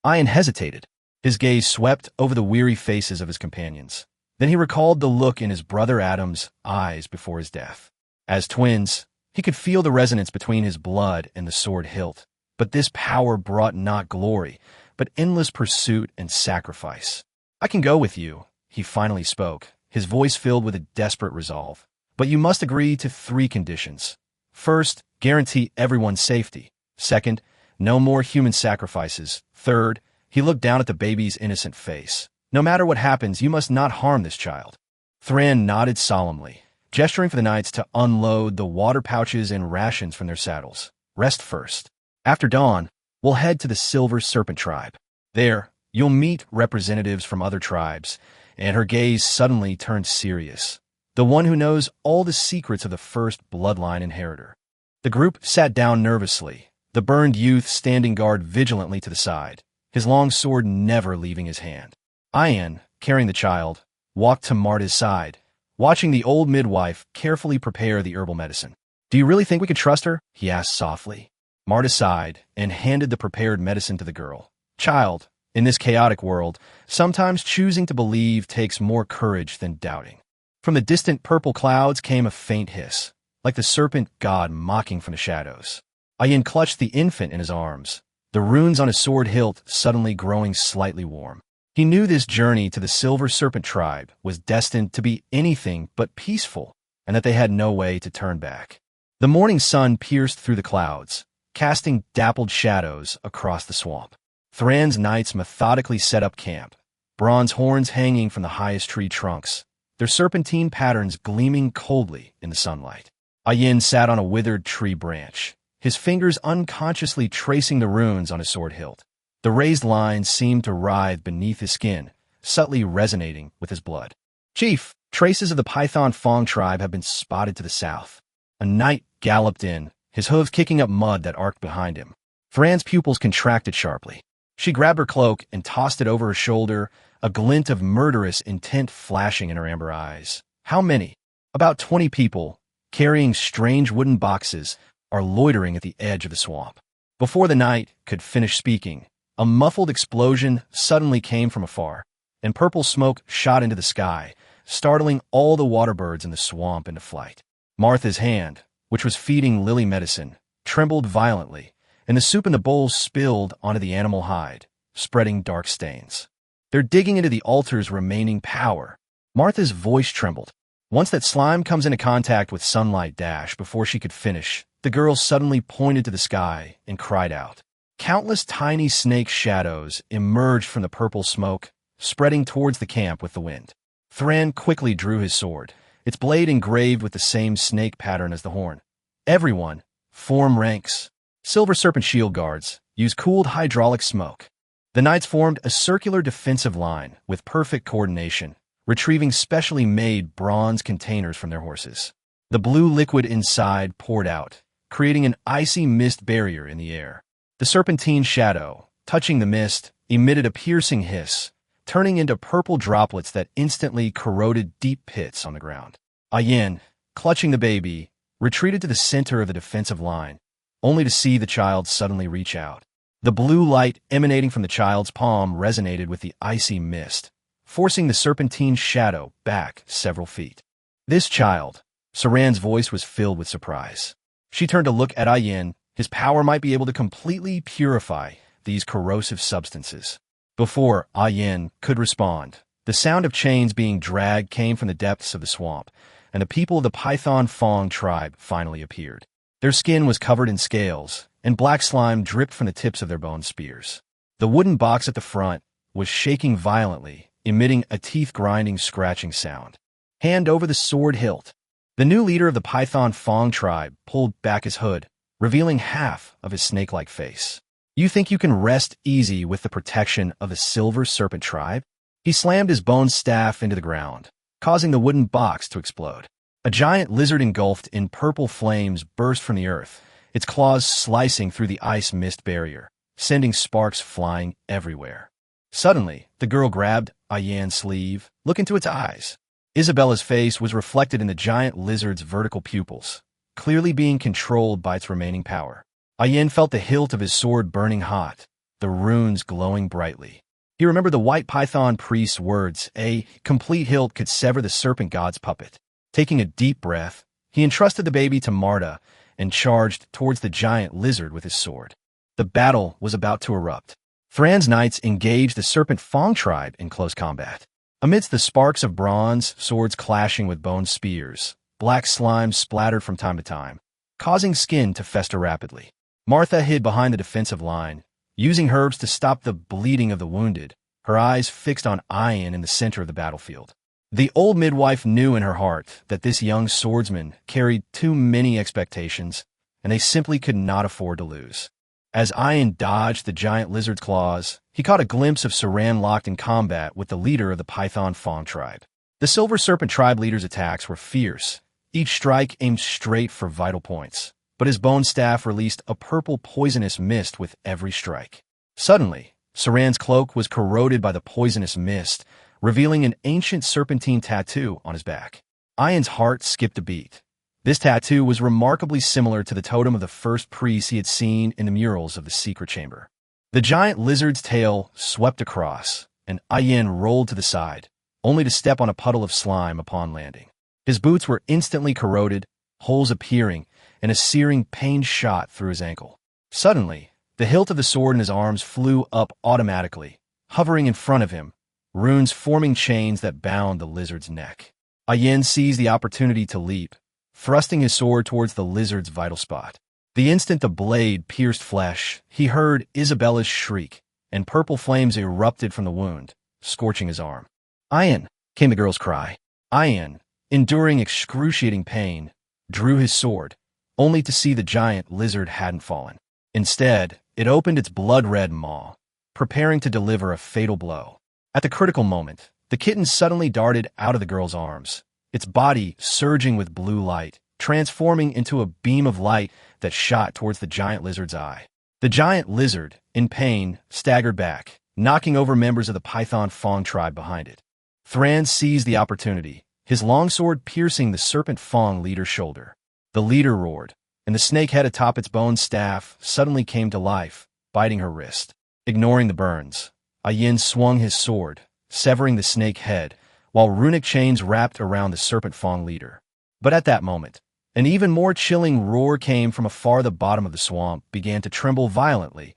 Ian hesitated. His gaze swept over the weary faces of his companions. Then he recalled the look in his brother Adam's eyes before his death. As twins, he could feel the resonance between his blood and the sword hilt. But this power brought not glory, but endless pursuit and sacrifice. "I can go with you," he finally spoke, his voice filled with a desperate resolve. But you must agree to 3 conditions. First, guarantee everyone's safety. Second, no more human sacrifices. Third, he looked down at the baby's innocent face. No matter what happens, you must not harm this child. Thran nodded solemnly, gesturing for the knights to unload the water pouches and rations from their saddles. Rest first. After dawn, we'll head to the Silver Serpent tribe. There, you'll meet representatives from other tribes, and her gaze suddenly turned serious. The one who knows all the secrets of the first Bloodline inheritor. The group sat down nervously, the burned youth standing guard vigilantly to the side, his long sword never leaving his hand. Aaya, carrying the child, walked to Marta's side, watching the old midwife carefully prepare the herbal medicine. "Do you really think we can trust her?" he asked softly. Marta sighed and handed the prepared medicine to the girl. "Child, in this chaotic world, sometimes choosing to believe takes more courage than doubting." From the distant purple clouds came a faint hiss, like the serpent god mocking from the shadows. Aaya clutched the infant in his arms, the runes on his sword hilt suddenly growing slightly warm. He knew this journey to the Silver Serpent tribe was destined to be anything but peaceful, and that they had no way to turn back. The morning sun pierced through the clouds, casting dappled shadows across the swamp. Thran's knights methodically set up camp, bronze horns hanging from the highest tree trunks, their serpentine patterns gleaming coldly in the sunlight. Aaya sat on a withered tree branch, his fingers unconsciously tracing the runes on his sword hilt. The raised lines seemed to writhe beneath his skin, subtly resonating with his blood. "Chief, traces of the Python Fong tribe have been spotted to the south." A knight galloped in, his hooves kicking up mud that arced behind him. Thran's pupils contracted sharply. She grabbed her cloak and tossed it over her shoulder, a glint of murderous intent flashing in her amber eyes. "How many?" "About 20 people, carrying strange wooden boxes, are loitering at the edge of the swamp." Before the knight could finish speaking, a muffled explosion suddenly came from afar, and purple smoke shot into the sky, startling all the water birds in the swamp into flight. Martha's hand, which was feeding Lily medicine, trembled violently, and the soup in the bowl spilled onto the animal hide, spreading dark stains. "They're digging into the altar's remaining power." Martha's voice trembled. Once that slime comes into contact with sunlight dash before she could finish, the girl suddenly pointed to the sky and cried out. Countless tiny snake shadows emerged from the purple smoke, spreading towards the camp with the wind. Thran quickly drew his sword, its blade engraved with the same snake pattern as the horn. "Everyone, form ranks." Silver Serpent shield guards used cooled hydraulic smoke. The knights formed a circular defensive line with perfect coordination, retrieving specially made bronze containers from their horses. The blue liquid inside poured out, creating an icy mist barrier in the air. The serpentine shadow, touching the mist, emitted a piercing hiss, turning into purple droplets that instantly corroded deep pits on the ground. Aaya, clutching the baby, retreated to the center of the defensive line, only to see the child suddenly reach out. The blue light emanating from the child's palm resonated with the icy mist, forcing the serpentine shadow back several feet. "This child," Saran's voice was filled with surprise. She turned to look at Aaya. His power might be able to completely purify these corrosive substances. Before Aaya could respond, the sound of chains being dragged came from the depths of the swamp, and the people of the Python Fong tribe finally appeared. Their skin was covered in scales, and black slime dripped from the tips of their bone spears. The wooden box at the front was shaking violently, emitting a teeth-grinding scratching sound. "Hand over the sword hilt." The new leader of the Python Fong tribe pulled back his hood, revealing half of his snake-like face. "You think you can rest easy with the protection of the Silver Serpent tribe?" He slammed his bone staff into the ground, causing the wooden box to explode. A giant lizard engulfed in purple flames burst from the earth, its claws slicing through the ice mist barrier, sending sparks flying everywhere. Suddenly, the girl grabbed Aaya's sleeve, looked into its eyes. Isabella's face was reflected in the giant lizard's vertical pupils, clearly being controlled by its remaining power. Aaya felt the hilt of his sword burning hot, the runes glowing brightly. He remembered the white python priest's words, a complete hilt could sever the serpent god's puppet. Taking a deep breath, he entrusted the baby to Marta and charged towards the giant lizard with his sword. The battle was about to erupt. Thran's knights engaged the Serpent Fong tribe in close combat. Amidst the sparks of bronze swords clashing with bone spears, black slime splattered from time to time, causing skin to fester rapidly. Martha hid behind the defensive line, using herbs to stop the bleeding of the wounded, her eyes fixed on Aaya in the center of the battlefield. The old midwife knew in her heart that this young swordsman carried too many expectations, and they simply could not afford to lose. As Aaya dodged the giant lizard's claws, he caught a glimpse of Saran locked in combat with the leader of the Python Fong tribe. The Silver Serpent tribe leader's attacks were fierce, each strike aimed straight for vital points, but his bone staff released a purple poisonous mist with every strike. Suddenly, Saran's cloak was corroded by the poisonous mist, revealing an ancient serpentine tattoo on his back. Aaya's heart skipped a beat. This tattoo was remarkably similar to the totem of the first priest he had seen in the murals of the secret chamber. The giant lizard's tail swept across, and Aaya rolled to the side, only to step on a puddle of slime upon landing. His boots were instantly corroded, holes appearing, and a searing pain shot through his ankle. Suddenly, the hilt of the sword in his arms flew up automatically, hovering in front of him, runes forming chains that bound the lizard's neck. Aaya seized the opportunity to leap, thrusting his sword towards the lizard's vital spot. The instant the blade pierced flesh, he heard Isabella's shriek, and purple flames erupted from the wound, scorching his arm. "Aaya!" came the girl's cry. Aaya, enduring excruciating pain, drew his sword, only to see the giant lizard hadn't fallen. Instead, it opened its blood-red maw, preparing to deliver a fatal blow. At the critical moment, the kitten suddenly darted out of the girl's arms, its body surging with blue light, transforming into a beam of light that shot towards the giant lizard's eye. The giant lizard, in pain, staggered back, knocking over members of the Python Fong tribe behind it. Thran seized the opportunity, his longsword piercing the serpent Fong leader's shoulder. The leader roared, and the snake head atop its bone staff suddenly came to life, biting her wrist. Ignoring the burns, Aaya swung his sword, severing the snake head, while runic chains wrapped around the serpent Fong leader. But at that moment, an even more chilling roar came from afar. The bottom of the swamp began to tremble violently,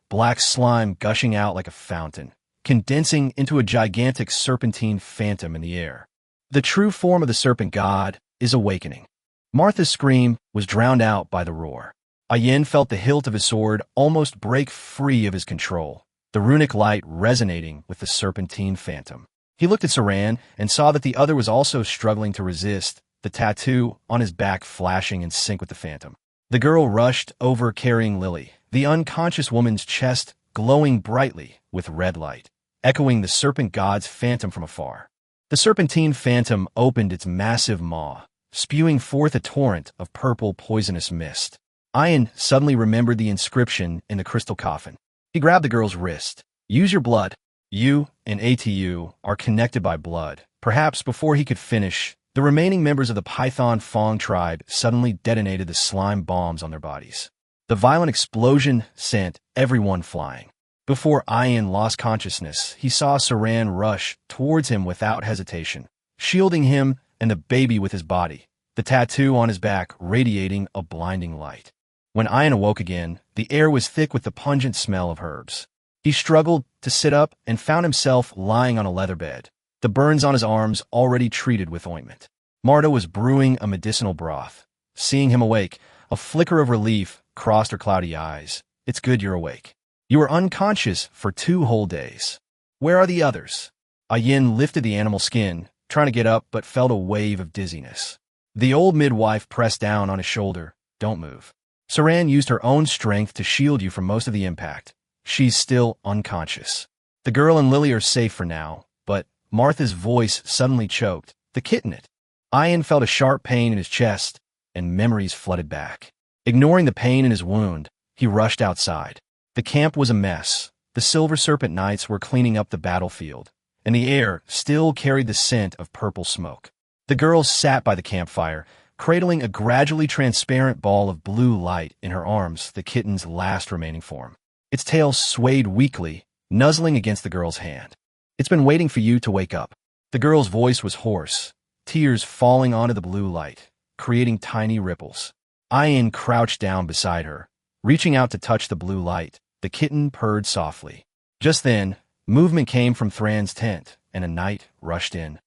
black slime gushing out like a fountain, condensing into a gigantic serpentine phantom in the air. The true form of the serpent god is awakening. Martha's scream was drowned out by the roar. Aaya felt the hilt of his sword almost break free of his control, the runic light resonating with the serpentine phantom. He looked at Saran and saw that the other was also struggling to resist, the tattoo on his back flashing in sync with the phantom. The girl rushed over carrying Lily, the unconscious woman's chest glowing brightly with red light, echoing the serpent god's phantom from afar. The serpentine phantom opened its massive maw, spewing forth a torrent of purple poisonous mist. Aaya suddenly remembered the inscription in the crystal coffin. He grabbed the girl's wrist. "Use your blood. You and ATU are connected by blood." Perhaps before he could finish, the remaining members of the Python Fong tribe suddenly detonated the slime bombs on their bodies. The violent explosion sent everyone flying. Before Aaya lost consciousness, he saw Saran rush towards him without hesitation, shielding him and the baby with his body, the tattoo on his back radiating a blinding light. When Aaya awoke again, the air was thick with the pungent smell of herbs. He struggled to sit up and found himself lying on a leather bed, the burns on his arms already treated with ointment. Marta was brewing a medicinal broth. Seeing him awake, a flicker of relief crossed her cloudy eyes. "It's good you're awake. You were unconscious for 2 whole days. Where are the others?" Aaya lifted the animal skin, trying to get up, but felt a wave of dizziness. The old midwife pressed down on his shoulder. "Don't move. Saran used her own strength to shield you from most of the impact. She's still unconscious. The girl and Lily are safe for now," but Martha's voice suddenly choked. "The kittenit." Aaya felt a sharp pain in his chest, and memories flooded back. Ignoring the pain in his wound, he rushed outside. The camp was a mess. The Silver Serpent Knights were cleaning up the battlefield, and the air still carried the scent of purple smoke. The girl sat by the campfire, cradling a gradually transparent ball of blue light in her arms, the kitten's last remaining form. Its tail swayed weakly, nuzzling against the girl's hand. "It's been waiting for you to wake up." The girl's voice was hoarse, tears falling onto the blue light, creating tiny ripples. Aaya crouched down beside her, reaching out to touch the blue light. The kitten purred softly. Just then, movement came from Thran's tent, and a knight rushed in.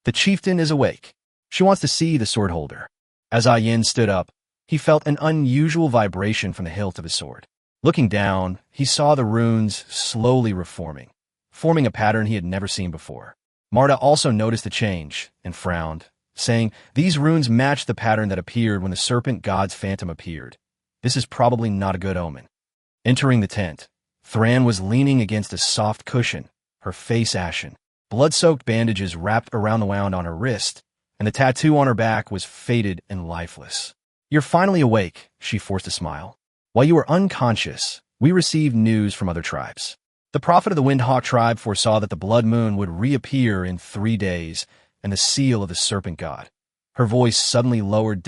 "The chieftain is awake." She wants to see the sword holder. As Aaya stood up, he felt an unusual vibration from the hilt of his sword. Looking down, he saw the runes slowly reforming, forming a pattern he had never seen before. Marta also noticed the change and frowned, saying, "These runes match the pattern that appeared when the serpent god's phantom appeared. This is probably not a good omen." Entering the tent, Thran was leaning against a soft cushion, her face ashen. Blood-soaked bandages wrapped around the wound on her wrist, and the tattoo on her back was faded and lifeless. "You're finally awake," she forced a smile. "While you were unconscious, we received news from other tribes. The prophet of the Windhawk tribe foresaw that the blood moon would reappear in 3 days, and the seal of the serpent god." Her voice suddenly lowered.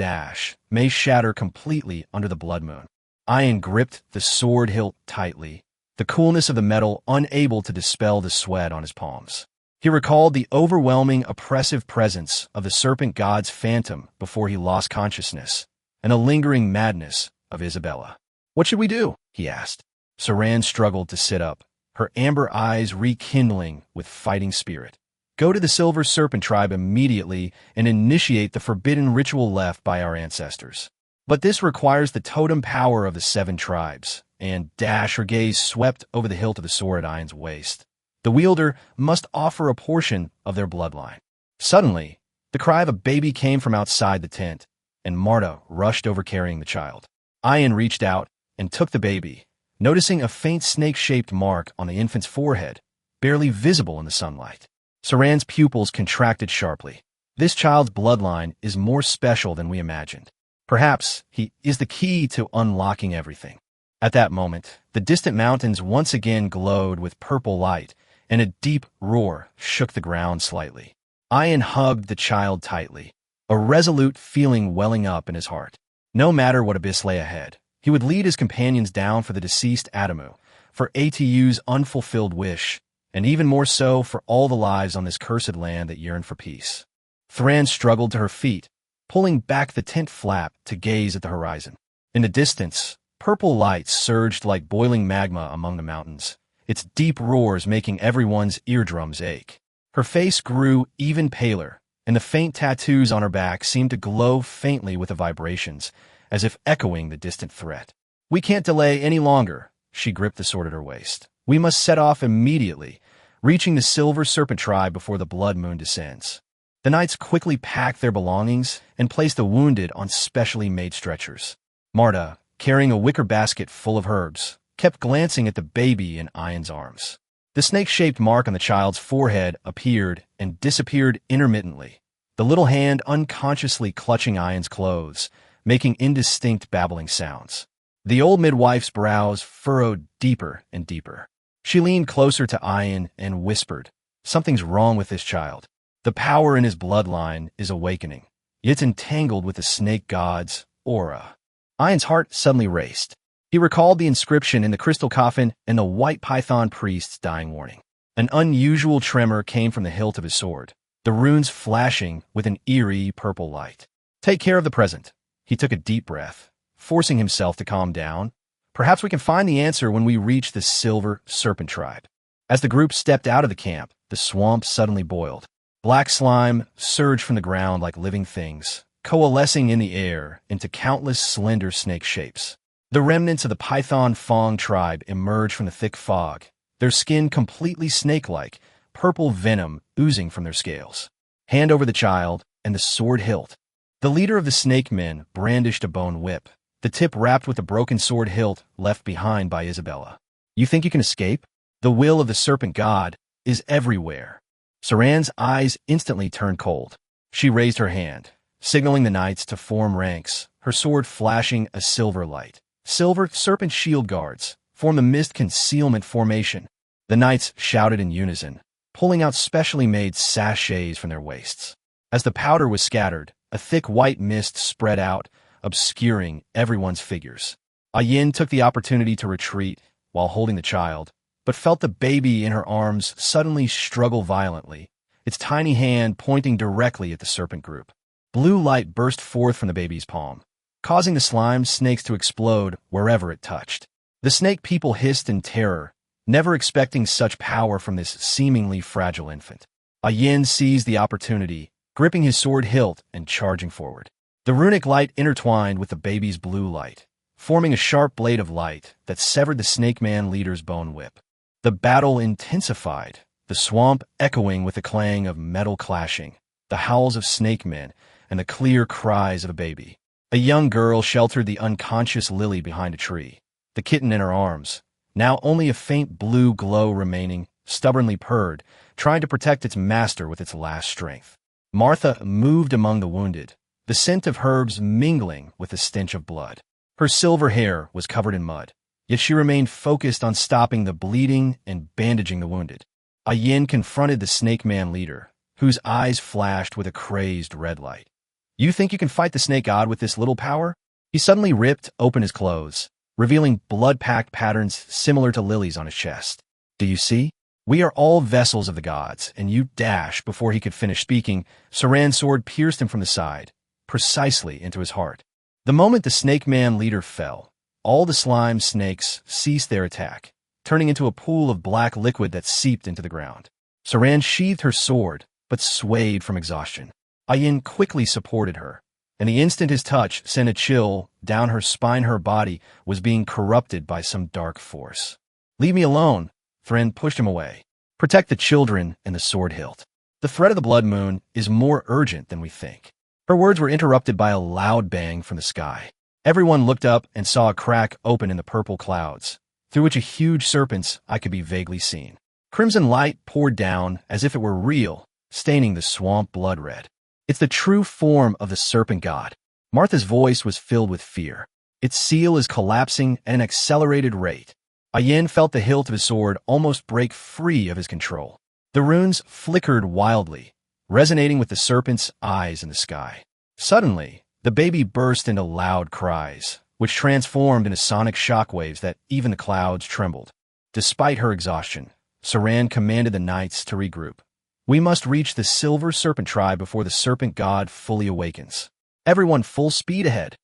"May shatter completely under the blood moon." Aaya gripped the sword hilt tightly, the coolness of the metal unable to dispel the sweat on his palms. He recalled the overwhelming, oppressive presence of the serpent god's phantom before he lost consciousness, and the lingering madness of Isabella. "What should we do?" he asked. Saran struggled to sit up, her amber eyes rekindling with fighting spirit. "Go to the Silver Serpent tribe immediately and initiate the forbidden ritual left by our ancestors. But this requires the totem power of the 7 tribes," and her gaze swept over the hilt of the sword at Aya's waist. "The wielder must offer a portion of their bloodline." Suddenly, the cry of a baby came from outside the tent, and Marta rushed over carrying the child. Aaya reached out and took the baby, noticing a faint snake-shaped mark on the infant's forehead, barely visible in the sunlight. Saran's pupils contracted sharply. "This child's bloodline is more special than we imagined. Perhaps he is the key to unlocking everything." At that moment, the distant mountains once again glowed with purple light, and a deep roar shook the ground slightly. Aaya hugged the child tightly, a resolute feeling welling up in his heart. No matter what abyss lay ahead, he would lead his companions down for the deceased Adamu, for Atu's unfulfilled wish, and even more so for all the lives on this cursed land that yearned for peace. Thran struggled to her feet, pulling back the tent flap to gaze at the horizon. In the distance, purple light surged like boiling magma among the mountains, its deep roars making everyone's eardrums ache. Her face grew even paler, and the faint tattoos on her back seemed to glow faintly with the vibrations, as if echoing the distant threat. "We can't delay any longer." She gripped the sword at her waist. "We must set off immediately, reaching the Silver Serpent tribe before the blood moon descends." The knights quickly packed their belongings and placed the wounded on specially made stretchers. Marta, carrying a wicker basket full of herbs, kept glancing at the baby in Aya's arms. The snake-shaped mark on the child's forehead appeared and disappeared intermittently, the little hand unconsciously clutching Aya's clothes, making indistinct babbling sounds. The old midwife's brows furrowed deeper and deeper. She leaned closer to Aya and whispered, "Something's wrong with this child. The power in his bloodline is awakening. It's entangled with the snake god's aura." Aya's heart suddenly raced. He recalled the inscription in the crystal coffin and the white python priest's dying warning. An unusual tremor came from the hilt of his sword, the runes flashing with an eerie purple light. "Take care of the present." He took a deep breath, forcing himself to calm down. "Perhaps we can find the answer when we reach the Silver Serpent tribe." As the group stepped out of the camp, the swamp suddenly boiled. Black slime surged from the ground like living things, coalescing in the air into countless slender snake shapes. The remnants of the Python Fong tribe emerged from the thick fog, their skin completely snake-like, purple venom oozing from their scales. Hand over the child and the sword hilt. The leader of the snake men brandished a bone whip, the tip wrapped with the broken sword hilt left behind by Isabella. "You think you can escape? The will of the serpent god is everywhere." Saran's eyes instantly turned cold. She raised her hand, signaling the knights to form ranks, her sword flashing a silver light. Silver serpent shield guards formed the mist concealment formation. The knights shouted in unison, pulling out specially made sachets from their waists. As the powder was scattered, a thick white mist spread out, obscuring everyone's figures. Aaya took the opportunity to retreat while holding the child, but felt the baby in her arms suddenly struggle violently, its tiny hand pointing directly at the serpent group. Blue light burst forth from the baby's palm, causing the slime snakes to explode wherever it touched. The snake people hissed in terror, never expecting such power from this seemingly fragile infant. Aaya seized the opportunity, gripping his sword hilt and charging forward. The runic light intertwined with the baby's blue light, forming a sharp blade of light that severed the Snake Man leader's bone whip. The battle intensified, the swamp echoing with the clang of metal clashing, the howls of snake men, and the clear cries of a baby. A young girl sheltered the unconscious Lily behind a tree, the kitten in her arms, now only a faint blue glow remaining, stubbornly purred, trying to protect its master with its last strength. Martha moved among the wounded, the scent of herbs mingling with the stench of blood. Her silver hair was covered in mud, yet she remained focused on stopping the bleeding and bandaging the wounded. Aaya confronted the Snake Man leader, whose eyes flashed with a crazed red light. "You think you can fight the snake god with this little power?" He suddenly ripped open his clothes, revealing blood-packed patterns similar to lilies on his chest. "Do you see? We are all vessels of the gods," and you dash. Before he could finish speaking, Saran's sword pierced him from the side, precisely into his heart. The moment the Snake Man leader fell, all the slime snakes ceased their attack, turning into a pool of black liquid that seeped into the ground. Saran sheathed her sword, but swayed from exhaustion. Aaya quickly supported her, and the instant his touch sent a chill down her spine. Her body was being corrupted by some dark force. "Leave me alone," Thren pushed him away. "Protect the children and the sword hilt. The threat of the blood moon is more urgent than we think." Her words were interrupted by a loud bang from the sky. Everyone looked up and saw a crack open in the purple clouds, through which a huge serpent's eye could be vaguely seen. Crimson light poured down as if it were real, staining the swamp blood red. "It's the true form of the serpent god." Martha's voice was filled with fear. "Its seal is collapsing at an accelerated rate." Aaya felt the hilt of his sword almost break free of his control. The runes flickered wildly, resonating with the serpent's eyes in the sky. Suddenly, the baby burst into loud cries, which transformed into sonic shockwaves that even the clouds trembled. Despite her exhaustion, Saran commanded the knights to regroup. "We must reach the Silver Serpent tribe before the serpent god fully awakens. Everyone full speed ahead."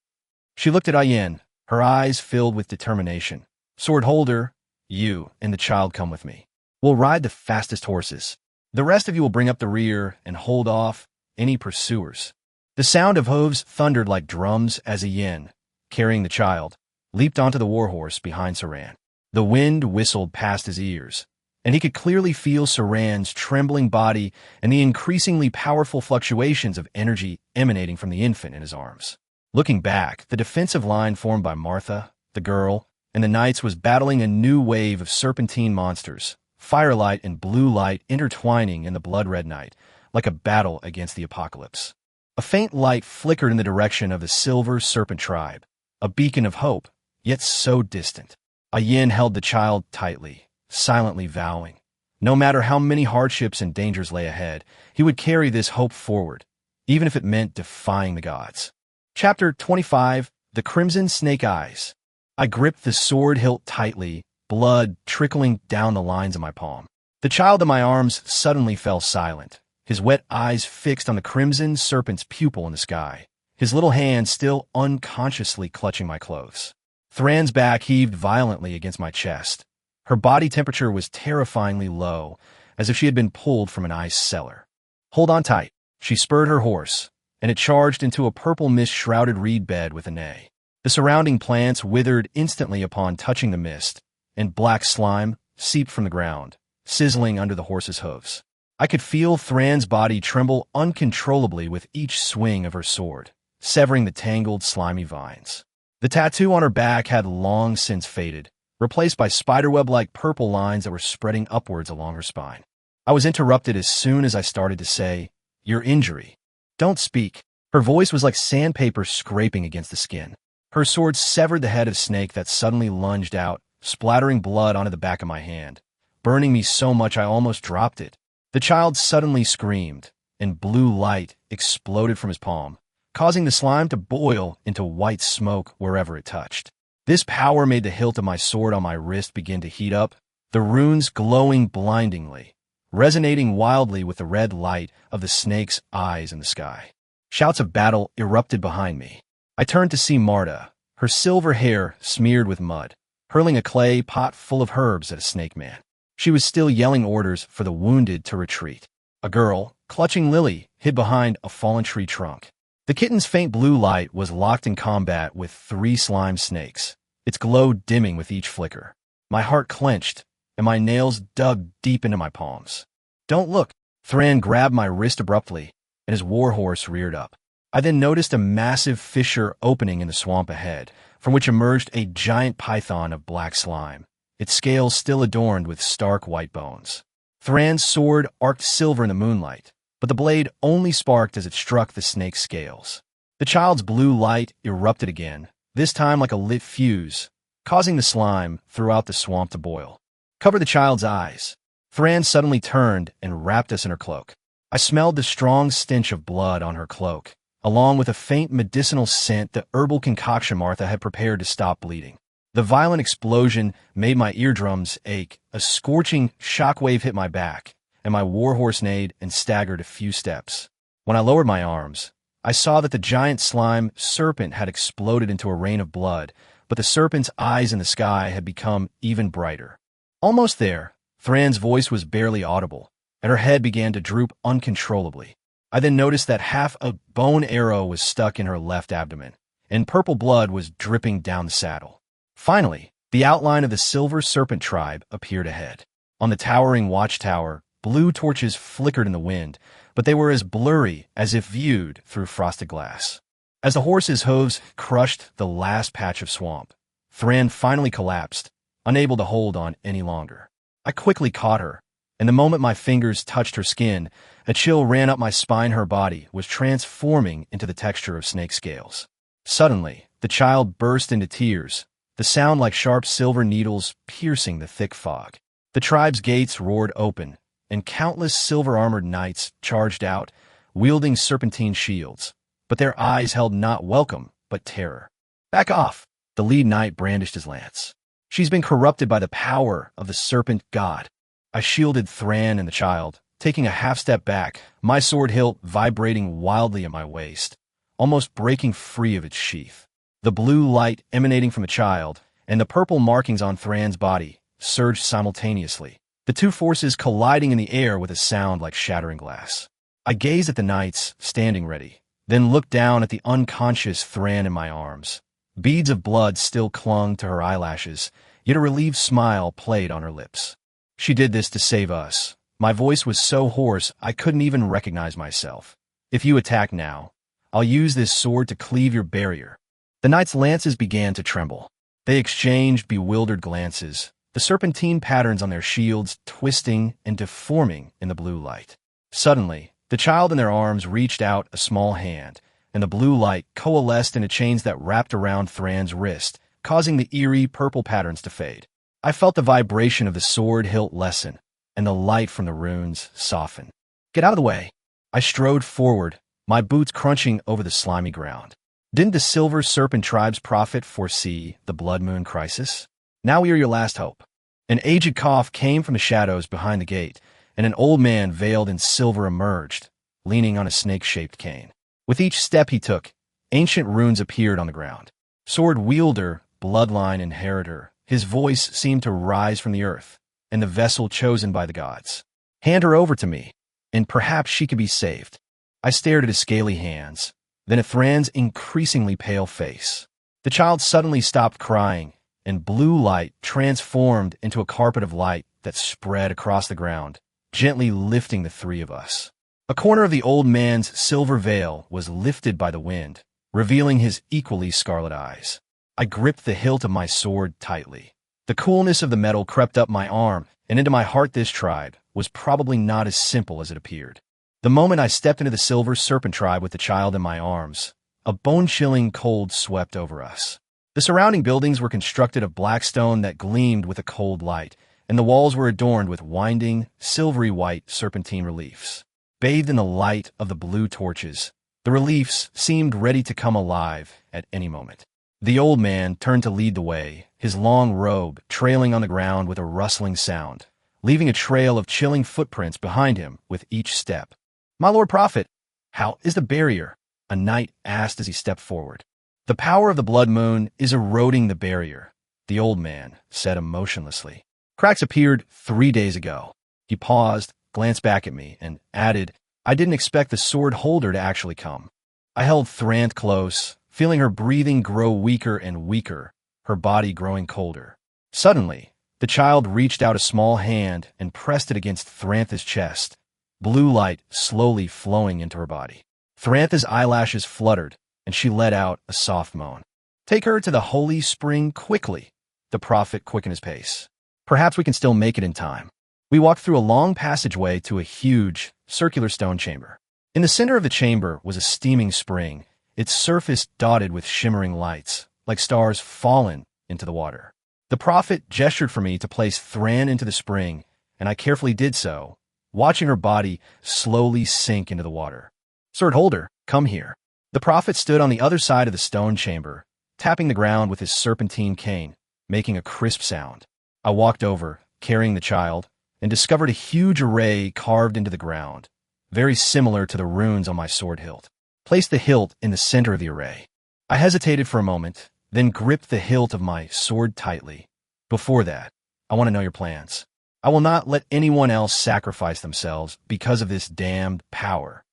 She looked at Aaya, her eyes filled with determination. "Sword holder, you and the child come with me. We'll ride the fastest horses. The rest of you will bring up the rear and hold off any pursuers." The sound of hooves thundered like drums as Aaya, carrying the child, leaped onto the warhorse behind Saran. The wind whistled past his ears, and he could clearly feel Saran's trembling body and the increasingly powerful fluctuations of energy emanating from the infant in his arms. Looking back, the defensive line formed by Martha, the girl, and the knights was battling a new wave of serpentine monsters, firelight and blue light intertwining in the blood-red night, like a battle against the apocalypse. A faint light flickered in the direction of the Silver Serpent tribe, a beacon of hope, yet so distant. Aaya held the child tightly, silently vowing, no matter how many hardships and dangers lay ahead, he would carry this hope forward, even if it meant defying the gods. Chapter 25, The Crimson Snake Eyes. I gripped the sword hilt tightly, blood trickling down the lines of my palm. The child in my arms suddenly fell silent, his wet eyes fixed on the crimson serpent's pupil in the sky, his little hand still unconsciously clutching my clothes. Thran's back heaved violently against my chest. Her body temperature was terrifyingly low, as if she had been pulled from an ice cellar. "Hold on tight." She spurred her horse, and it charged into a purple mist-shrouded reed bed with a neigh. The surrounding plants withered instantly upon touching the mist, and black slime seeped from the ground, sizzling under the horse's hooves. I could feel Thran's body tremble uncontrollably with each swing of her sword, severing the tangled, slimy vines. The tattoo on her back had long since faded, replaced by spiderweb-like purple lines that were spreading upwards along her spine. I was interrupted as soon as I started to say, "Your injury. Don't speak." Her voice was like sandpaper scraping against the skin. Her sword severed the head of snake that suddenly lunged out, splattering blood onto the back of my hand, burning me so much I almost dropped it. The child suddenly screamed, and blue light exploded from his palm, causing the slime to boil into white smoke wherever it touched. This power made the hilt of my sword on my wrist begin to heat up, the runes glowing blindingly, resonating wildly with the red light of the snake's eyes in the sky. Shouts of battle erupted behind me. I turned to see Marta, her silver hair smeared with mud, hurling a clay pot full of herbs at a snake man. She was still yelling orders for the wounded to retreat. A girl, clutching Lily, hid behind a fallen tree trunk. The kitten's faint blue light was locked in combat with 3 slime snakes, its glow dimming with each flicker. My heart clenched, and my nails dug deep into my palms. "Don't look!" Thran grabbed my wrist abruptly, and his warhorse reared up. I then noticed a massive fissure opening in the swamp ahead, from which emerged a giant python of black slime, its scales still adorned with stark white bones. Thran's sword arced silver in the moonlight, but the blade only sparked as it struck the snake's scales. The child's blue light erupted again, this time like a lit fuse, causing the slime throughout the swamp to boil. "Cover the child's eyes." Thran suddenly turned and wrapped us in her cloak. I smelled the strong stench of blood on her cloak, along with a faint medicinal scent the herbal concoction Martha had prepared to stop bleeding. The violent explosion made my eardrums ache, a scorching shockwave hit my back, and my warhorse neighed and staggered a few steps. When I lowered my arms, I saw that the giant slime serpent had exploded into a rain of blood, but the serpent's eyes in the sky had become even brighter. Almost there, Thran's voice was barely audible, and her head began to droop uncontrollably. I then noticed that half a bone arrow was stuck in her left abdomen, and purple blood was dripping down the saddle. Finally, the outline of the Silver Serpent tribe appeared ahead. On the towering watchtower, blue torches flickered in the wind, but they were as blurry as if viewed through frosted glass. As the horse's hooves crushed the last patch of swamp, Thran finally collapsed, unable to hold on any longer. I quickly caught her, and the moment my fingers touched her skin, a chill ran up my spine. Her body was transforming into the texture of snake scales. Suddenly, the child burst into tears, the sound like sharp silver needles piercing the thick fog. The tribe's gates roared open, and countless silver-armored knights charged out, wielding serpentine shields, but their eyes held not welcome, but terror. "Back off!" The lead knight brandished his lance. "She's been corrupted by the power of the serpent god." I shielded Thran and the child, taking a half-step back, my sword hilt vibrating wildly at my waist, almost breaking free of its sheath. The blue light emanating from the child and the purple markings on Thran's body surged simultaneously, the two forces colliding in the air with a sound like shattering glass. I gazed at the knights, standing ready, then looked down at the unconscious Thran in my arms. Beads of blood still clung to her eyelashes, yet a relieved smile played on her lips. "She did this to save us." My voice was so hoarse I couldn't even recognize myself. "If you attack now, I'll use this sword to cleave your barrier." The knights' lances began to tremble. They exchanged bewildered glances, the serpentine patterns on their shields twisting and deforming in the blue light. Suddenly, the child in their arms reached out a small hand, and the blue light coalesced into chains that wrapped around Thran's wrist, causing the eerie purple patterns to fade. I felt the vibration of the sword hilt lessen, and the light from the runes soften. "Get out of the way!" I strode forward, my boots crunching over the slimy ground. Didn't the Silver Serpent tribe's prophet foresee the Blood Moon crisis? "Now we are your last hope." An aged cough came from the shadows behind the gate, and an old man veiled in silver emerged, leaning on a snake-shaped cane. With each step he took, ancient runes appeared on the ground. Sword wielder, bloodline inheritor, his voice seemed to rise from the earth, and the vessel chosen by the gods. "Hand her over to me, and perhaps she could be saved." I stared at his scaly hands, then at Thran's increasingly pale face. The child suddenly stopped crying, and blue light transformed into a carpet of light that spread across the ground, gently lifting the three of us. A corner of the old man's silver veil was lifted by the wind, revealing his equally scarlet eyes. I gripped the hilt of my sword tightly. The coolness of the metal crept up my arm and into my heart. This tribe was probably not as simple as it appeared. The moment I stepped into the Silver Serpent tribe with the child in my arms, a bone-chilling cold swept over us. The surrounding buildings were constructed of black stone that gleamed with a cold light, and the walls were adorned with winding, silvery white serpentine reliefs. Bathed in the light of the blue torches, the reliefs seemed ready to come alive at any moment. The old man turned to lead the way, his long robe trailing on the ground with a rustling sound, leaving a trail of chilling footprints behind him with each step. "My Lord Prophet, how is the barrier?" a knight asked as he stepped forward. "The power of the blood moon is eroding the barrier," the old man said emotionlessly. "Cracks appeared 3 days ago." He paused, glanced back at me, and added, I didn't expect the sword holder to actually come. I held Thranth close, feeling her breathing grow weaker and weaker, her body growing colder. Suddenly, the child reached out a small hand and pressed it against Thranth's chest, blue light slowly flowing into her body. Thranth's eyelashes fluttered, and she let out a soft moan. Take her to the holy spring quickly. The prophet quickened his pace. Perhaps we can still make it in time. We walked through a long passageway to a huge, circular stone chamber. In the center of the chamber was a steaming spring, its surface dotted with shimmering lights, like stars fallen into the water. The prophet gestured for me to place Thran into the spring, and I carefully did so, watching her body slowly sink into the water. Sword holder, come here. The prophet stood on the other side of the stone chamber, tapping the ground with his serpentine cane, making a crisp sound. I walked over, carrying the child, and discovered a huge array carved into the ground, very similar to the runes on my sword hilt. Place the hilt in the center of the array. I hesitated for a moment, then gripped the hilt of my sword tightly. Before that, I want to know your plans. I will not let anyone else sacrifice themselves because of this damned power.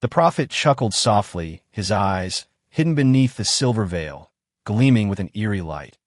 The prophet chuckled softly, his eyes, hidden beneath the silver veil, gleaming with an eerie light.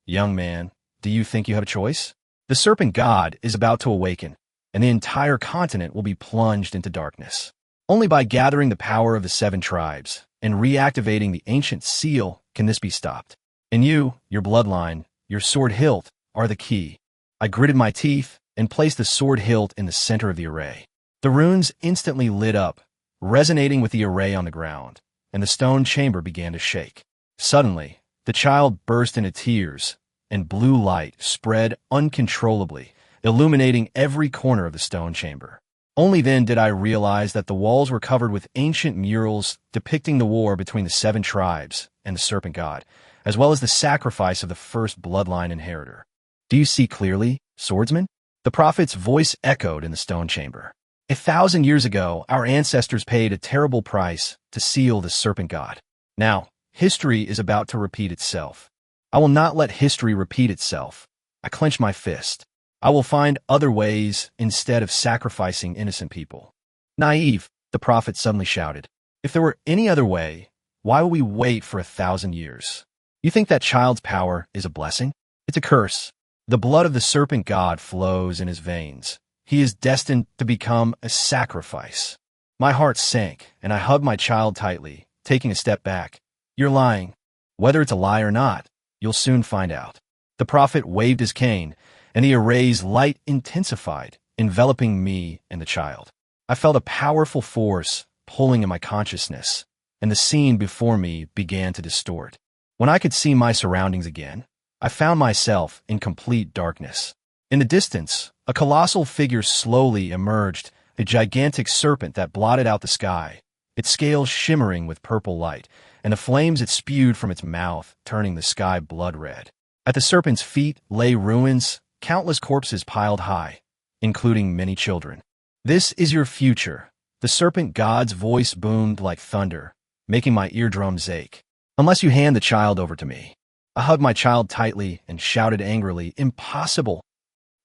Young man, do you think you have a choice? The serpent god is about to awaken, and the entire continent will be plunged into darkness. Only by gathering the power of the 7 tribes and reactivating the ancient seal can this be stopped. And you, your bloodline, your sword hilt, are the key. I gritted my teeth and placed the sword hilt in the center of the array. The runes instantly lit up, resonating with the array on the ground, and the stone chamber began to shake. Suddenly, the child burst into tears, and blue light spread uncontrollably, illuminating every corner of the stone chamber. Only then did I realize that the walls were covered with ancient murals depicting the war between the 7 tribes and the serpent god, as well as the sacrifice of the first bloodline inheritor. Do you see clearly, swordsman? The prophet's voice echoed in the stone chamber. 1,000 years ago, our ancestors paid a terrible price to seal the serpent god. Now, history is about to repeat itself. I will not let history repeat itself. I clench my fist. I will find other ways instead of sacrificing innocent people. Naive, the prophet suddenly shouted. If there were any other way, why would we wait for 1,000 years? You think that child's power is a blessing? It's a curse. The blood of the serpent god flows in his veins. He is destined to become a sacrifice. My heart sank, and I hugged my child tightly, taking a step back. You're lying. Whether it's a lie or not, you'll soon find out. The prophet waved his cane, and the array's light intensified, enveloping me and the child. I felt a powerful force pulling in my consciousness, and the scene before me began to distort. When I could see my surroundings again, I found myself in complete darkness. In the distance, a colossal figure slowly emerged, a gigantic serpent that blotted out the sky, its scales shimmering with purple light, and the flames it spewed from its mouth turning the sky blood red. At the serpent's feet lay ruins, countless corpses piled high, including many children. This is your future. The serpent god's voice boomed like thunder, making my eardrums ache. Unless you hand the child over to me. I hugged my child tightly and shouted angrily, impossible.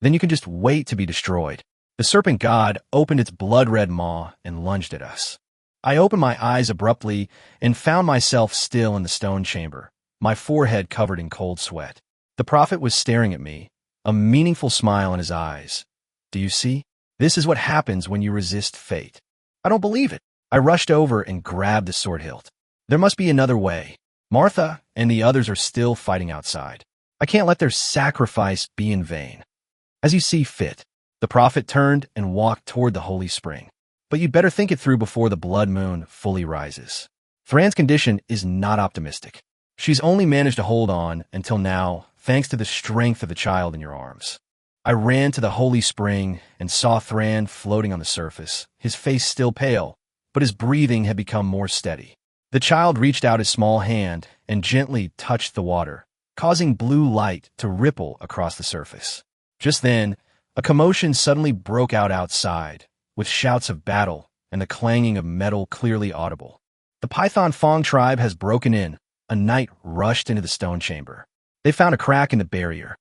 Then you can just wait to be destroyed. The serpent god opened its blood-red maw and lunged at us. I opened my eyes abruptly and found myself still in the stone chamber, my forehead covered in cold sweat. The prophet was staring at me, a meaningful smile in his eyes. Do you see? This is what happens when you resist fate. I don't believe it. I rushed over and grabbed the sword hilt. There must be another way. Martha and the others are still fighting outside. I can't let their sacrifice be in vain. As you see fit, the prophet turned and walked toward the holy spring. But you'd better think it through before the blood moon fully rises. Thran's condition is not optimistic. She's only managed to hold on until now, thanks to the strength of the child in your arms. I ran to the holy spring and saw Thran floating on the surface, his face still pale, but his breathing had become more steady. The child reached out his small hand and gently touched the water, causing blue light to ripple across the surface. Just then, a commotion suddenly broke out outside, with shouts of battle and the clanging of metal clearly audible. The Python Fong tribe has broken in. A knight rushed into the stone chamber. They found a crack in the barrier.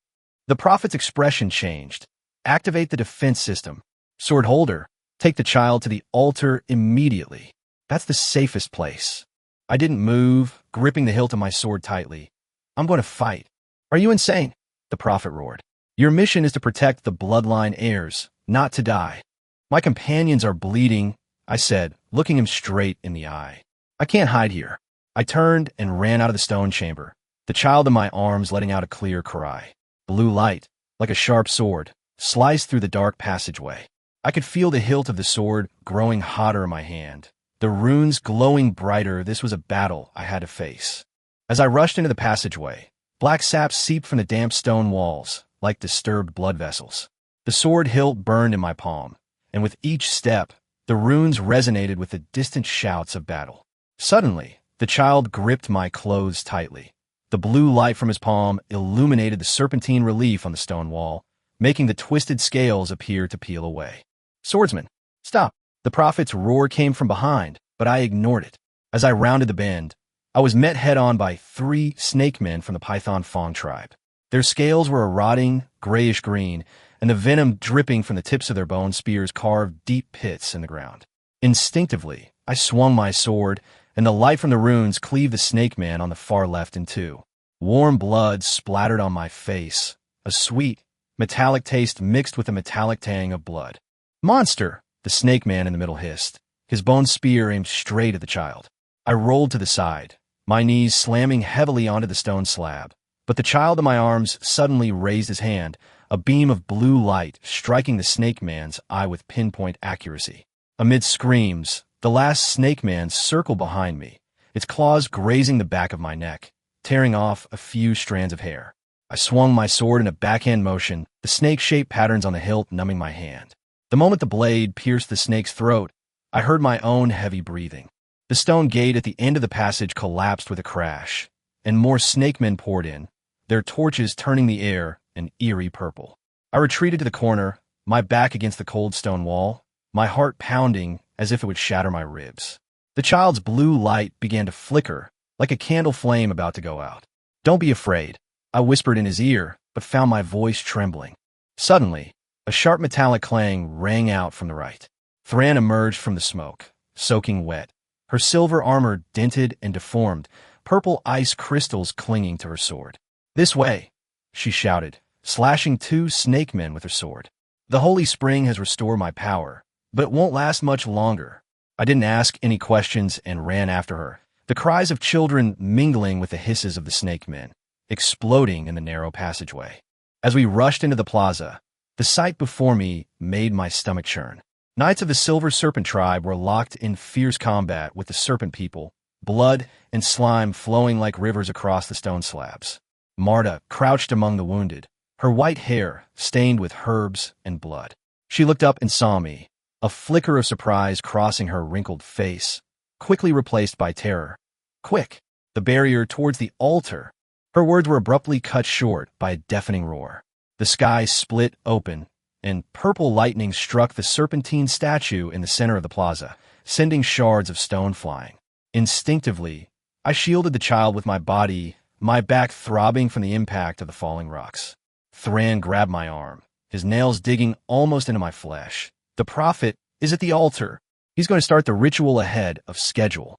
The prophet's expression changed. Activate the defense system. Sword holder, Take the child to the altar immediately. That's the safest place. I didn't move, gripping the hilt of my sword tightly. I'm going to fight. Are you insane? The prophet roared. Your mission is to protect the bloodline heirs, not to die. My companions are bleeding, I said, looking him straight in the eye. I can't hide here. I turned and ran out of the stone chamber, the child in my arms letting out a clear cry. Blue light, like a sharp sword, sliced through the dark passageway. I could feel the hilt of the sword growing hotter in my hand, the runes glowing brighter. This was a battle I had to face. As I rushed into the passageway, black sap seeped from the damp stone walls, like disturbed blood vessels. The sword hilt burned in my palm, and with each step, the runes resonated with the distant shouts of battle. Suddenly, the child gripped my clothes tightly. The blue light from his palm illuminated the serpentine relief on the stone wall, making the twisted scales appear to peel away. Swordsman, stop! The prophet's roar came from behind, but I ignored it. As I rounded the bend, I was met head-on by 3 snake men from the Python Fong tribe. Their scales were a rotting, grayish-green, and the venom dripping from the tips of their bone spears carved deep pits in the ground. Instinctively, I swung my sword, and the light from the runes cleaved the snake man on the far left in two. Warm blood splattered on my face, a sweet, metallic taste mixed with the metallic tang of blood. Monster! The snake man in the middle hissed, his bone spear aimed straight at the child. I rolled to the side, my knees slamming heavily onto the stone slab, but the child in my arms suddenly raised his hand, a beam of blue light striking the snake man's eye with pinpoint accuracy. Amid screams, the last snake man circled behind me, its claws grazing the back of my neck, tearing off a few strands of hair. I swung my sword in a backhand motion, the snake-shaped patterns on the hilt numbing my hand. The moment the blade pierced the snake's throat, I heard my own heavy breathing. The stone gate at the end of the passage collapsed with a crash, and more snakemen poured in, their torches turning the air an eerie purple. I retreated to the corner, my back against the cold stone wall, my heart pounding as if it would shatter my ribs. The child's blue light began to flicker, like a candle flame about to go out. Don't be afraid, I whispered in his ear, but found my voice trembling. Suddenly, a sharp metallic clang rang out from the right. Thran emerged from the smoke, soaking wet, her silver armor dented and deformed, purple ice crystals clinging to her sword. This way, she shouted, slashing 2 snake men with her sword. The holy spring has restored my power, but it won't last much longer. I didn't ask any questions and ran after her, the cries of children mingling with the hisses of the snake men, exploding in the narrow passageway. As we rushed into the plaza, the sight before me made my stomach churn. Knights of the Silver Serpent tribe were locked in fierce combat with the serpent people, blood and slime flowing like rivers across the stone slabs. Marta crouched among the wounded, her white hair stained with herbs and blood. She looked up and saw me, a flicker of surprise crossing her wrinkled face, quickly replaced by terror. Quick! The barrier towards the altar. Her words were abruptly cut short by a deafening roar. The sky split open, and purple lightning struck the serpentine statue in the center of the plaza, sending shards of stone flying. Instinctively, I shielded the child with my body, my back throbbing from the impact of the falling rocks. Thran grabbed my arm, his nails digging almost into my flesh. The prophet is at the altar. He's going to start the ritual ahead of schedule.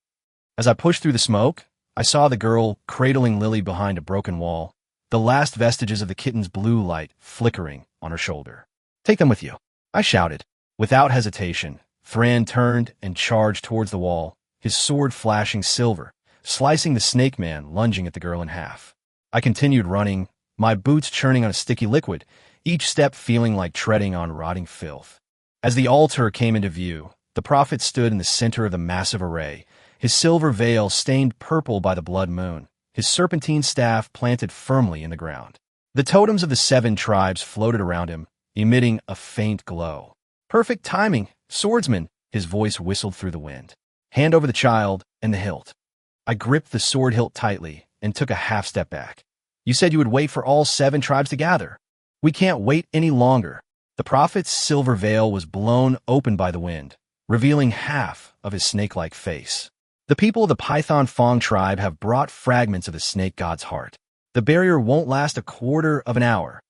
As I pushed through the smoke, I saw the girl cradling Lily behind a broken wall, the last vestiges of the kitten's blue light flickering on her shoulder. Take them with you, I shouted. Without hesitation, Thran turned and charged towards the wall, his sword flashing silver, slicing the snake man lunging at the girl in half. I continued running, my boots churning on a sticky liquid, each step feeling like treading on rotting filth. As the altar came into view, the prophet stood in the center of the massive array, his silver veil stained purple by the blood moon, his serpentine staff planted firmly in the ground. The totems of the 7 tribes floated around him, emitting a faint glow. Perfect timing, swordsman, his voice whistled through the wind. Hand over the child and the hilt. I gripped the sword hilt tightly and took a half step back. You said you would wait for all 7 tribes to gather. We can't wait any longer. The prophet's silver veil was blown open by the wind, revealing half of his snake-like face. The people of the Python Fong tribe have brought fragments of the snake god's heart. The barrier won't last a quarter of an hour.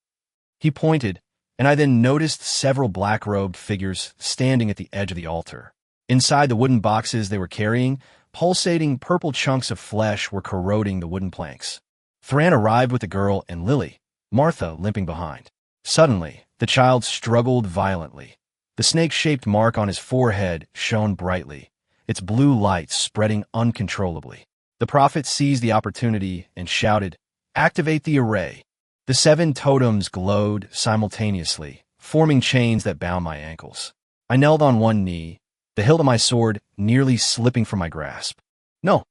He pointed, and I then noticed several black-robed figures standing at the edge of the altar. Inside the wooden boxes they were carrying, pulsating purple chunks of flesh were corroding the wooden planks. Thran arrived with the girl and Lily, Martha limping behind. Suddenly, the child struggled violently. The snake-shaped mark on his forehead shone brightly, its blue light spreading uncontrollably. The prophet seized the opportunity and shouted, "Activate the array." The 7 totems glowed simultaneously, forming chains that bound my ankles. I knelt on one knee, the hilt of my sword nearly slipping from my grasp. "No!"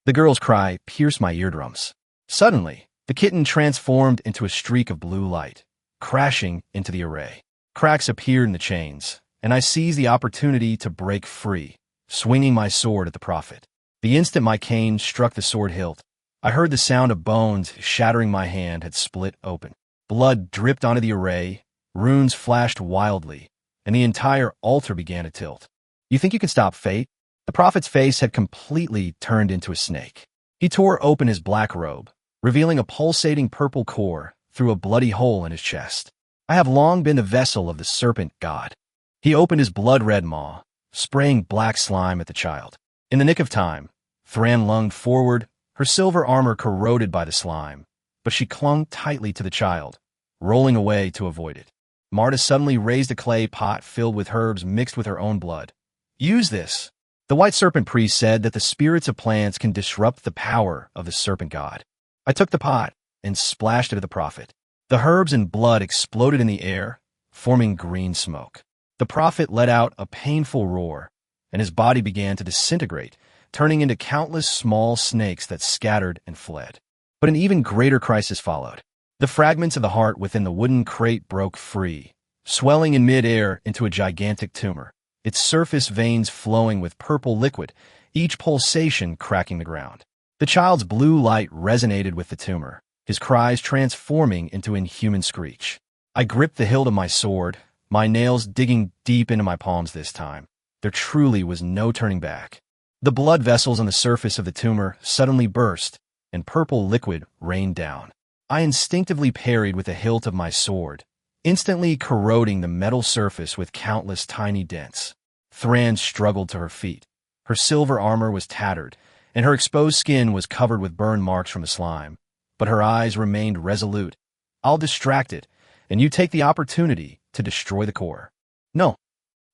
The girl's cry pierced my eardrums. Suddenly, the kitten transformed into a streak of blue light, crashing into the array. Cracks appeared in the chains, and I seized the opportunity to break free, swinging my sword at the prophet. The instant my cane struck the sword hilt, I heard the sound of bones shattering. My hand had split open. Blood dripped onto the array, runes flashed wildly, and the entire altar began to tilt. "You think you can stop fate?" The prophet's face had completely turned into a snake. He tore open his black robe, revealing a pulsating purple core through a bloody hole in his chest. "I have long been the vessel of the serpent god." He opened his blood-red maw, spraying black slime at the child. In the nick of time, Thran lunged forward, her silver armor corroded by the slime, but she clung tightly to the child, rolling away to avoid it. Marta suddenly raised a clay pot filled with herbs mixed with her own blood. "Use this." The white serpent priest said that the spirits of plants can disrupt the power of the serpent god. I took the pot and splashed it at the prophet. The herbs and blood exploded in the air, forming green smoke. The prophet let out a painful roar, and his body began to disintegrate, turning into countless small snakes that scattered and fled. But an even greater crisis followed. The fragments of the heart within the wooden crate broke free, swelling in mid-air into a gigantic tumor, its surface veins flowing with purple liquid, each pulsation cracking the ground. The child's blue light resonated with the tumor, his cries transforming into inhuman screech. I gripped the hilt of my sword, my nails digging deep into my palms this time. There truly was no turning back. The blood vessels on the surface of the tumor suddenly burst, and purple liquid rained down. I instinctively parried with the hilt of my sword, instantly corroding the metal surface with countless tiny dents. Thran struggled to her feet. Her silver armor was tattered, and her exposed skin was covered with burn marks from the slime. But her eyes remained resolute. "I'll distract it, and you take the opportunity to destroy the core." "No."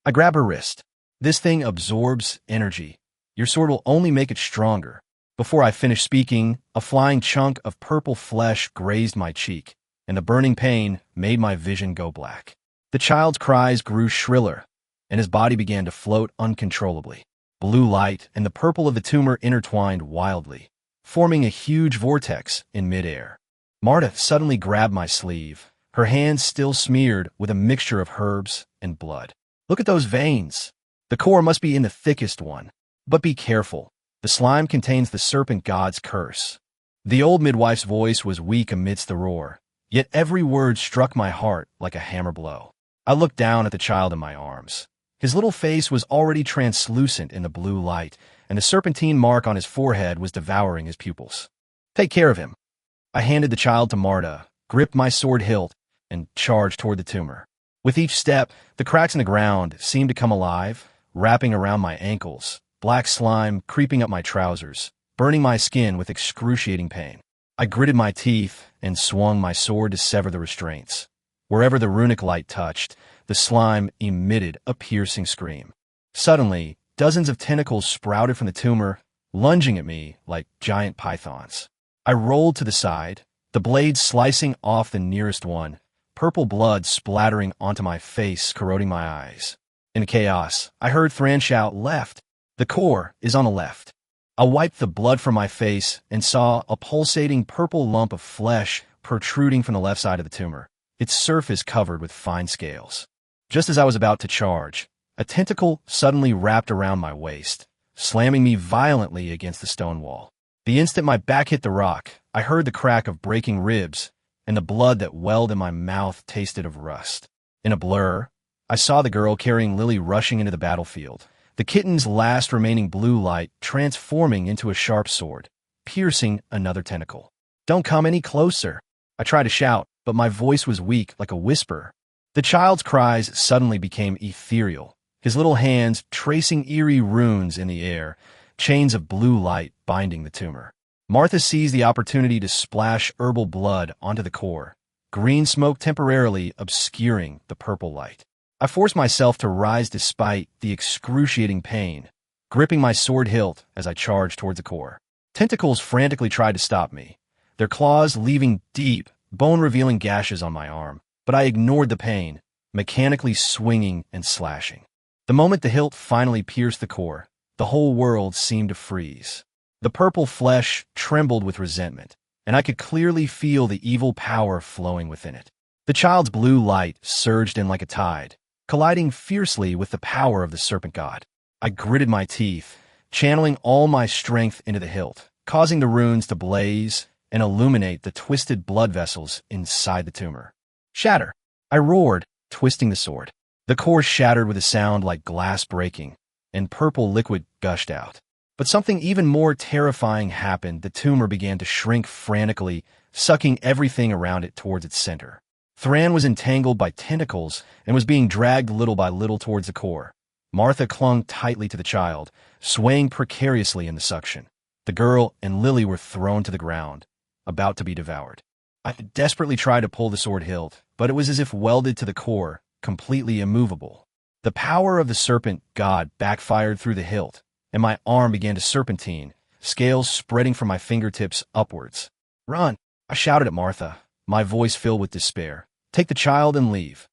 I grabbed her wrist. "This thing absorbs energy. Your sword will only make it stronger." Before I finished speaking, a flying chunk of purple flesh grazed my cheek, and the burning pain made my vision go black. The child's cries grew shriller, and his body began to float uncontrollably. Blue light and the purple of the tumor intertwined wildly, forming a huge vortex in midair. Marta suddenly grabbed my sleeve, her hands still smeared with a mixture of herbs and blood. "Look at those veins. The core must be in the thickest one. But be careful. The slime contains the serpent god's curse." The old midwife's voice was weak amidst the roar, yet every word struck my heart like a hammer blow. I looked down at the child in my arms. His little face was already translucent in the blue light, and the serpentine mark on his forehead was devouring his pupils. "Take care of him." I handed the child to Marta, gripped my sword hilt, and charged toward the tumor. With each step, the cracks in the ground seemed to come alive, wrapping around my ankles, black slime creeping up my trousers, burning my skin with excruciating pain. I gritted my teeth and swung my sword to sever the restraints. Wherever the runic light touched, the slime emitted a piercing scream. Suddenly, dozens of tentacles sprouted from the tumor, lunging at me like giant pythons. I rolled to the side, the blade slicing off the nearest one, purple blood splattering onto my face, corroding my eyes. In the chaos, I heard Thran shout, "Left! The core is on the left." I wiped the blood from my face and saw a pulsating purple lump of flesh protruding from the left side of the tumor, its surface covered with fine scales. Just as I was about to charge, a tentacle suddenly wrapped around my waist, slamming me violently against the stone wall. The instant my back hit the rock, I heard the crack of breaking ribs, and the blood that welled in my mouth tasted of rust. In a blur, I saw the girl carrying Lily rushing into the battlefield, the kitten's last remaining blue light transforming into a sharp sword, piercing another tentacle. "Don't come any closer." I tried to shout, but my voice was weak like a whisper. The child's cries suddenly became ethereal, his little hands tracing eerie runes in the air, chains of blue light binding the tumor. Martha seized the opportunity to splash herbal blood onto the core, green smoke temporarily obscuring the purple light. I forced myself to rise despite the excruciating pain, gripping my sword hilt as I charged towards the core. Tentacles frantically tried to stop me, their claws leaving deep, bone-revealing gashes on my arm, but I ignored the pain, mechanically swinging and slashing. The moment the hilt finally pierced the core, the whole world seemed to freeze. The purple flesh trembled with resentment, and I could clearly feel the evil power flowing within it. The child's blue light surged in like a tide, colliding fiercely with the power of the serpent god. I gritted my teeth, channeling all my strength into the hilt, causing the runes to blaze and illuminate the twisted blood vessels inside the tumor. Shatter! I roared, twisting the sword. The core shattered with a sound like glass breaking, and purple liquid gushed out. But something even more terrifying happened. The tumor began to shrink frantically, sucking everything around it towards its center. Thran was entangled by tentacles and was being dragged little by little towards the core. Martha clung tightly to the child, swaying precariously in the suction. The girl and Lily were thrown to the ground, about to be devoured. I desperately tried to pull the sword hilt, but it was as if welded to the core, completely immovable. The power of the serpent god backfired through the hilt, and my arm began to serpentine, scales spreading from my fingertips upwards. "Run!" I shouted at Martha, my voice filled with despair. "Take the child and leave."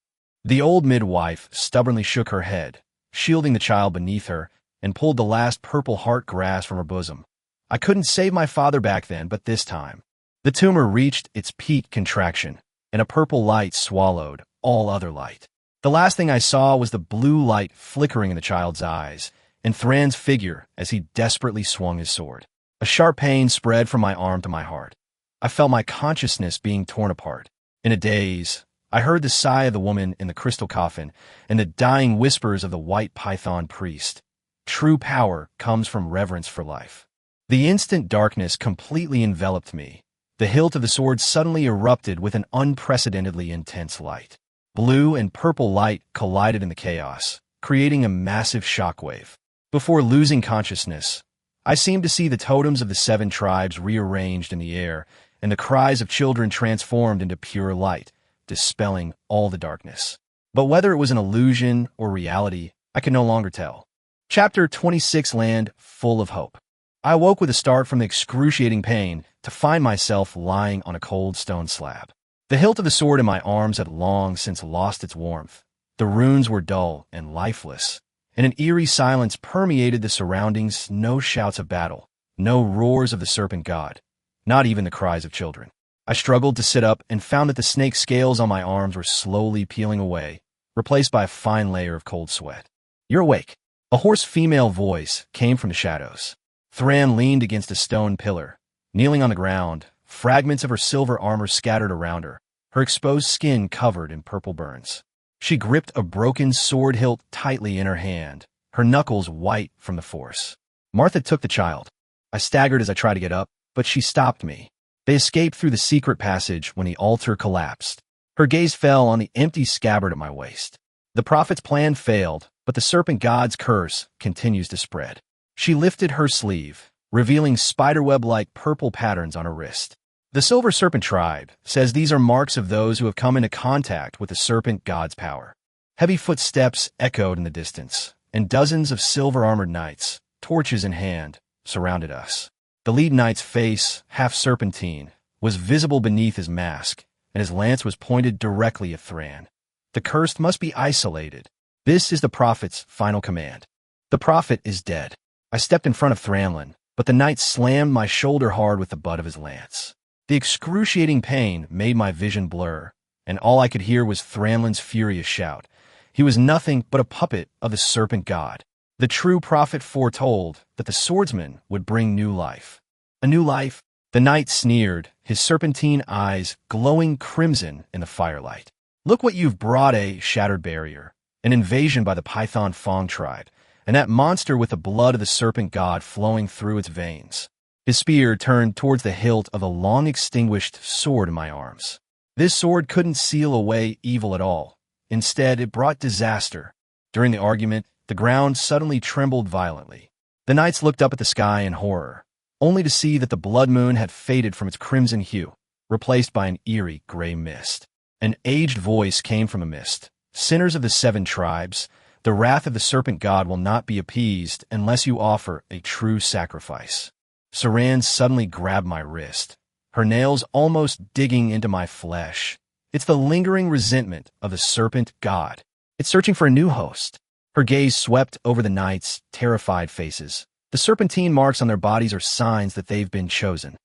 The old midwife stubbornly shook her head, shielding the child beneath her, and pulled the last purple heart grass from her bosom. I couldn't save my father back then, but this time. The tumor reached its peak contraction, and a purple light swallowed all other light. The last thing I saw was the blue light flickering in the child's eyes, and Thran's figure as he desperately swung his sword. A sharp pain spread from my arm to my heart. I felt my consciousness being torn apart. In a daze, I heard the sigh of the woman in the crystal coffin and the dying whispers of the white python priest. True power comes from reverence for life. The instant darkness completely enveloped me. The hilt of the sword suddenly erupted with an unprecedentedly intense light. Blue and purple light collided in the chaos, creating a massive shockwave. Before losing consciousness, I seemed to see the totems of the 7 tribes rearranged in the air, and the cries of children transformed into pure light, dispelling all the darkness. But whether it was an illusion or reality, I could no longer tell. Chapter 26 Land Full of Hope. I awoke with a start from the excruciating pain to find myself lying on a cold stone slab. The hilt of the sword in my arms had long since lost its warmth. The runes were dull and lifeless, and an eerie silence permeated the surroundings. No shouts of battle, no roars of the serpent god, not even the cries of children. I struggled to sit up and found that the snake scales on my arms were slowly peeling away, replaced by a fine layer of cold sweat. "You're awake." A hoarse female voice came from the shadows. Thran leaned against a stone pillar, kneeling on the ground, fragments of her silver armor scattered around her, her exposed skin covered in purple burns. She gripped a broken sword hilt tightly in her hand, her knuckles white from the force. Martha took the child. I staggered as I tried to get up, but she stopped me. They escaped through the secret passage when the altar collapsed. Her gaze fell on the empty scabbard at my waist. The prophet's plan failed, but the serpent god's curse continues to spread. She lifted her sleeve, revealing spiderweb-like purple patterns on her wrist. The Silver Serpent tribe says these are marks of those who have come into contact with the serpent god's power. Heavy footsteps echoed in the distance, and dozens of silver-armored knights, torches in hand, surrounded us. The lead knight's face, half serpentine, was visible beneath his mask, and his lance was pointed directly at Thran. The cursed must be isolated. This is the prophet's final command. The prophet is dead. I stepped in front of Thranlin, but the knight slammed my shoulder hard with the butt of his lance. The excruciating pain made my vision blur, and all I could hear was Thranlin's furious shout. He was nothing but a puppet of the serpent god. The true prophet foretold that the swordsman would bring new life. A new life? The knight sneered, his serpentine eyes glowing crimson in the firelight. "Look what you've brought, a shattered barrier. An invasion by the Python Fong tribe, and that monster with the blood of the serpent god flowing through its veins." His spear turned towards the hilt of the long-extinguished sword in my arms. This sword couldn't seal away evil at all. Instead, it brought disaster. During the argument, the ground suddenly trembled violently. The knights looked up at the sky in horror, only to see that the blood moon had faded from its crimson hue, replaced by an eerie gray mist. An aged voice came from amidst. Sinners of the 7 tribes, the wrath of the serpent god will not be appeased unless you offer a true sacrifice. Saran suddenly grabbed my wrist, her nails almost digging into my flesh. It's the lingering resentment of the serpent god. It's searching for a new host. Her gaze swept over the knights' terrified faces. The serpentine marks on their bodies are signs that they've been chosen.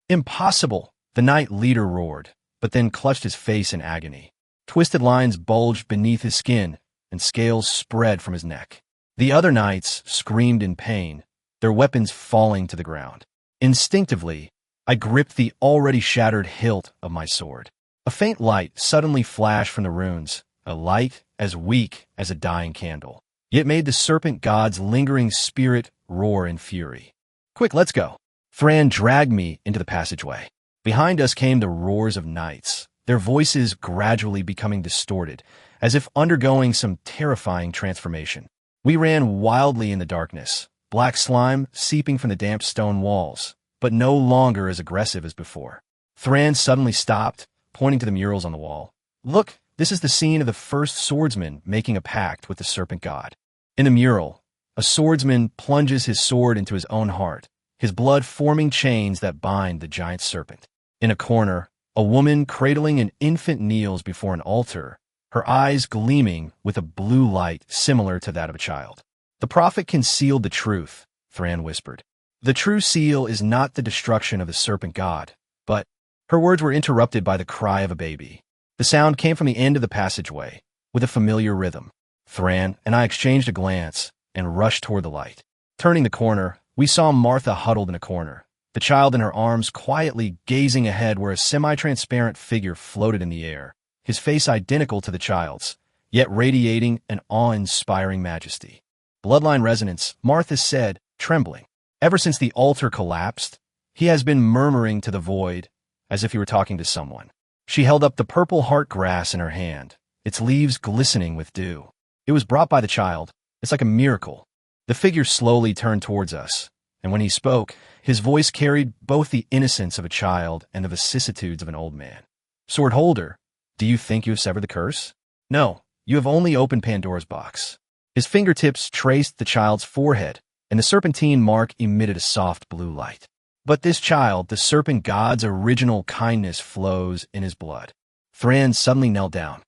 Impossible, the knight leader roared, but then clutched his face in agony. Twisted lines bulged beneath his skin, and scales spread from his neck. The other knights screamed in pain, their weapons falling to the ground. Instinctively, I gripped the already shattered hilt of my sword. A faint light suddenly flashed from the runes, a light as weak as a dying candle. It made the serpent god's lingering spirit roar in fury. Quick, let's go. Thran dragged me into the passageway. Behind us came the roars of knights, their voices gradually becoming distorted, as if undergoing some terrifying transformation. We ran wildly in the darkness, black slime seeping from the damp stone walls, but no longer as aggressive as before. Thran suddenly stopped, pointing to the murals on the wall. Look, this is the scene of the first swordsman making a pact with the serpent god. In the mural, a swordsman plunges his sword into his own heart, his blood forming chains that bind the giant serpent. In a corner, a woman cradling an infant kneels before an altar, her eyes gleaming with a blue light similar to that of a child. The prophet concealed the truth, Thran whispered. The true seal is not the destruction of the serpent god, but... Her words were interrupted by the cry of a baby. The sound came from the end of the passageway, with a familiar rhythm. Thran and I exchanged a glance and rushed toward the light. Turning the corner, we saw Martha huddled in a corner, the child in her arms quietly gazing ahead where a semi-transparent figure floated in the air, his face identical to the child's, yet radiating an awe-inspiring majesty. Bloodline resonance, Martha said, trembling. Ever since the altar collapsed, he has been murmuring to the void, as if he were talking to someone. She held up the purple heart grass in her hand, its leaves glistening with dew. It was brought by the child. It's like a miracle. The figure slowly turned towards us, and when he spoke, his voice carried both the innocence of a child and the vicissitudes of an old man. Sword holder, do you think you have severed the curse? No, you have only opened Pandora's box. His fingertips traced the child's forehead, and the serpentine mark emitted a soft blue light. But this child, the serpent god's original kindness flows in his blood. Thran suddenly knelt down.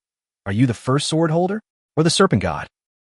Are you the first sword holder, or the serpent god?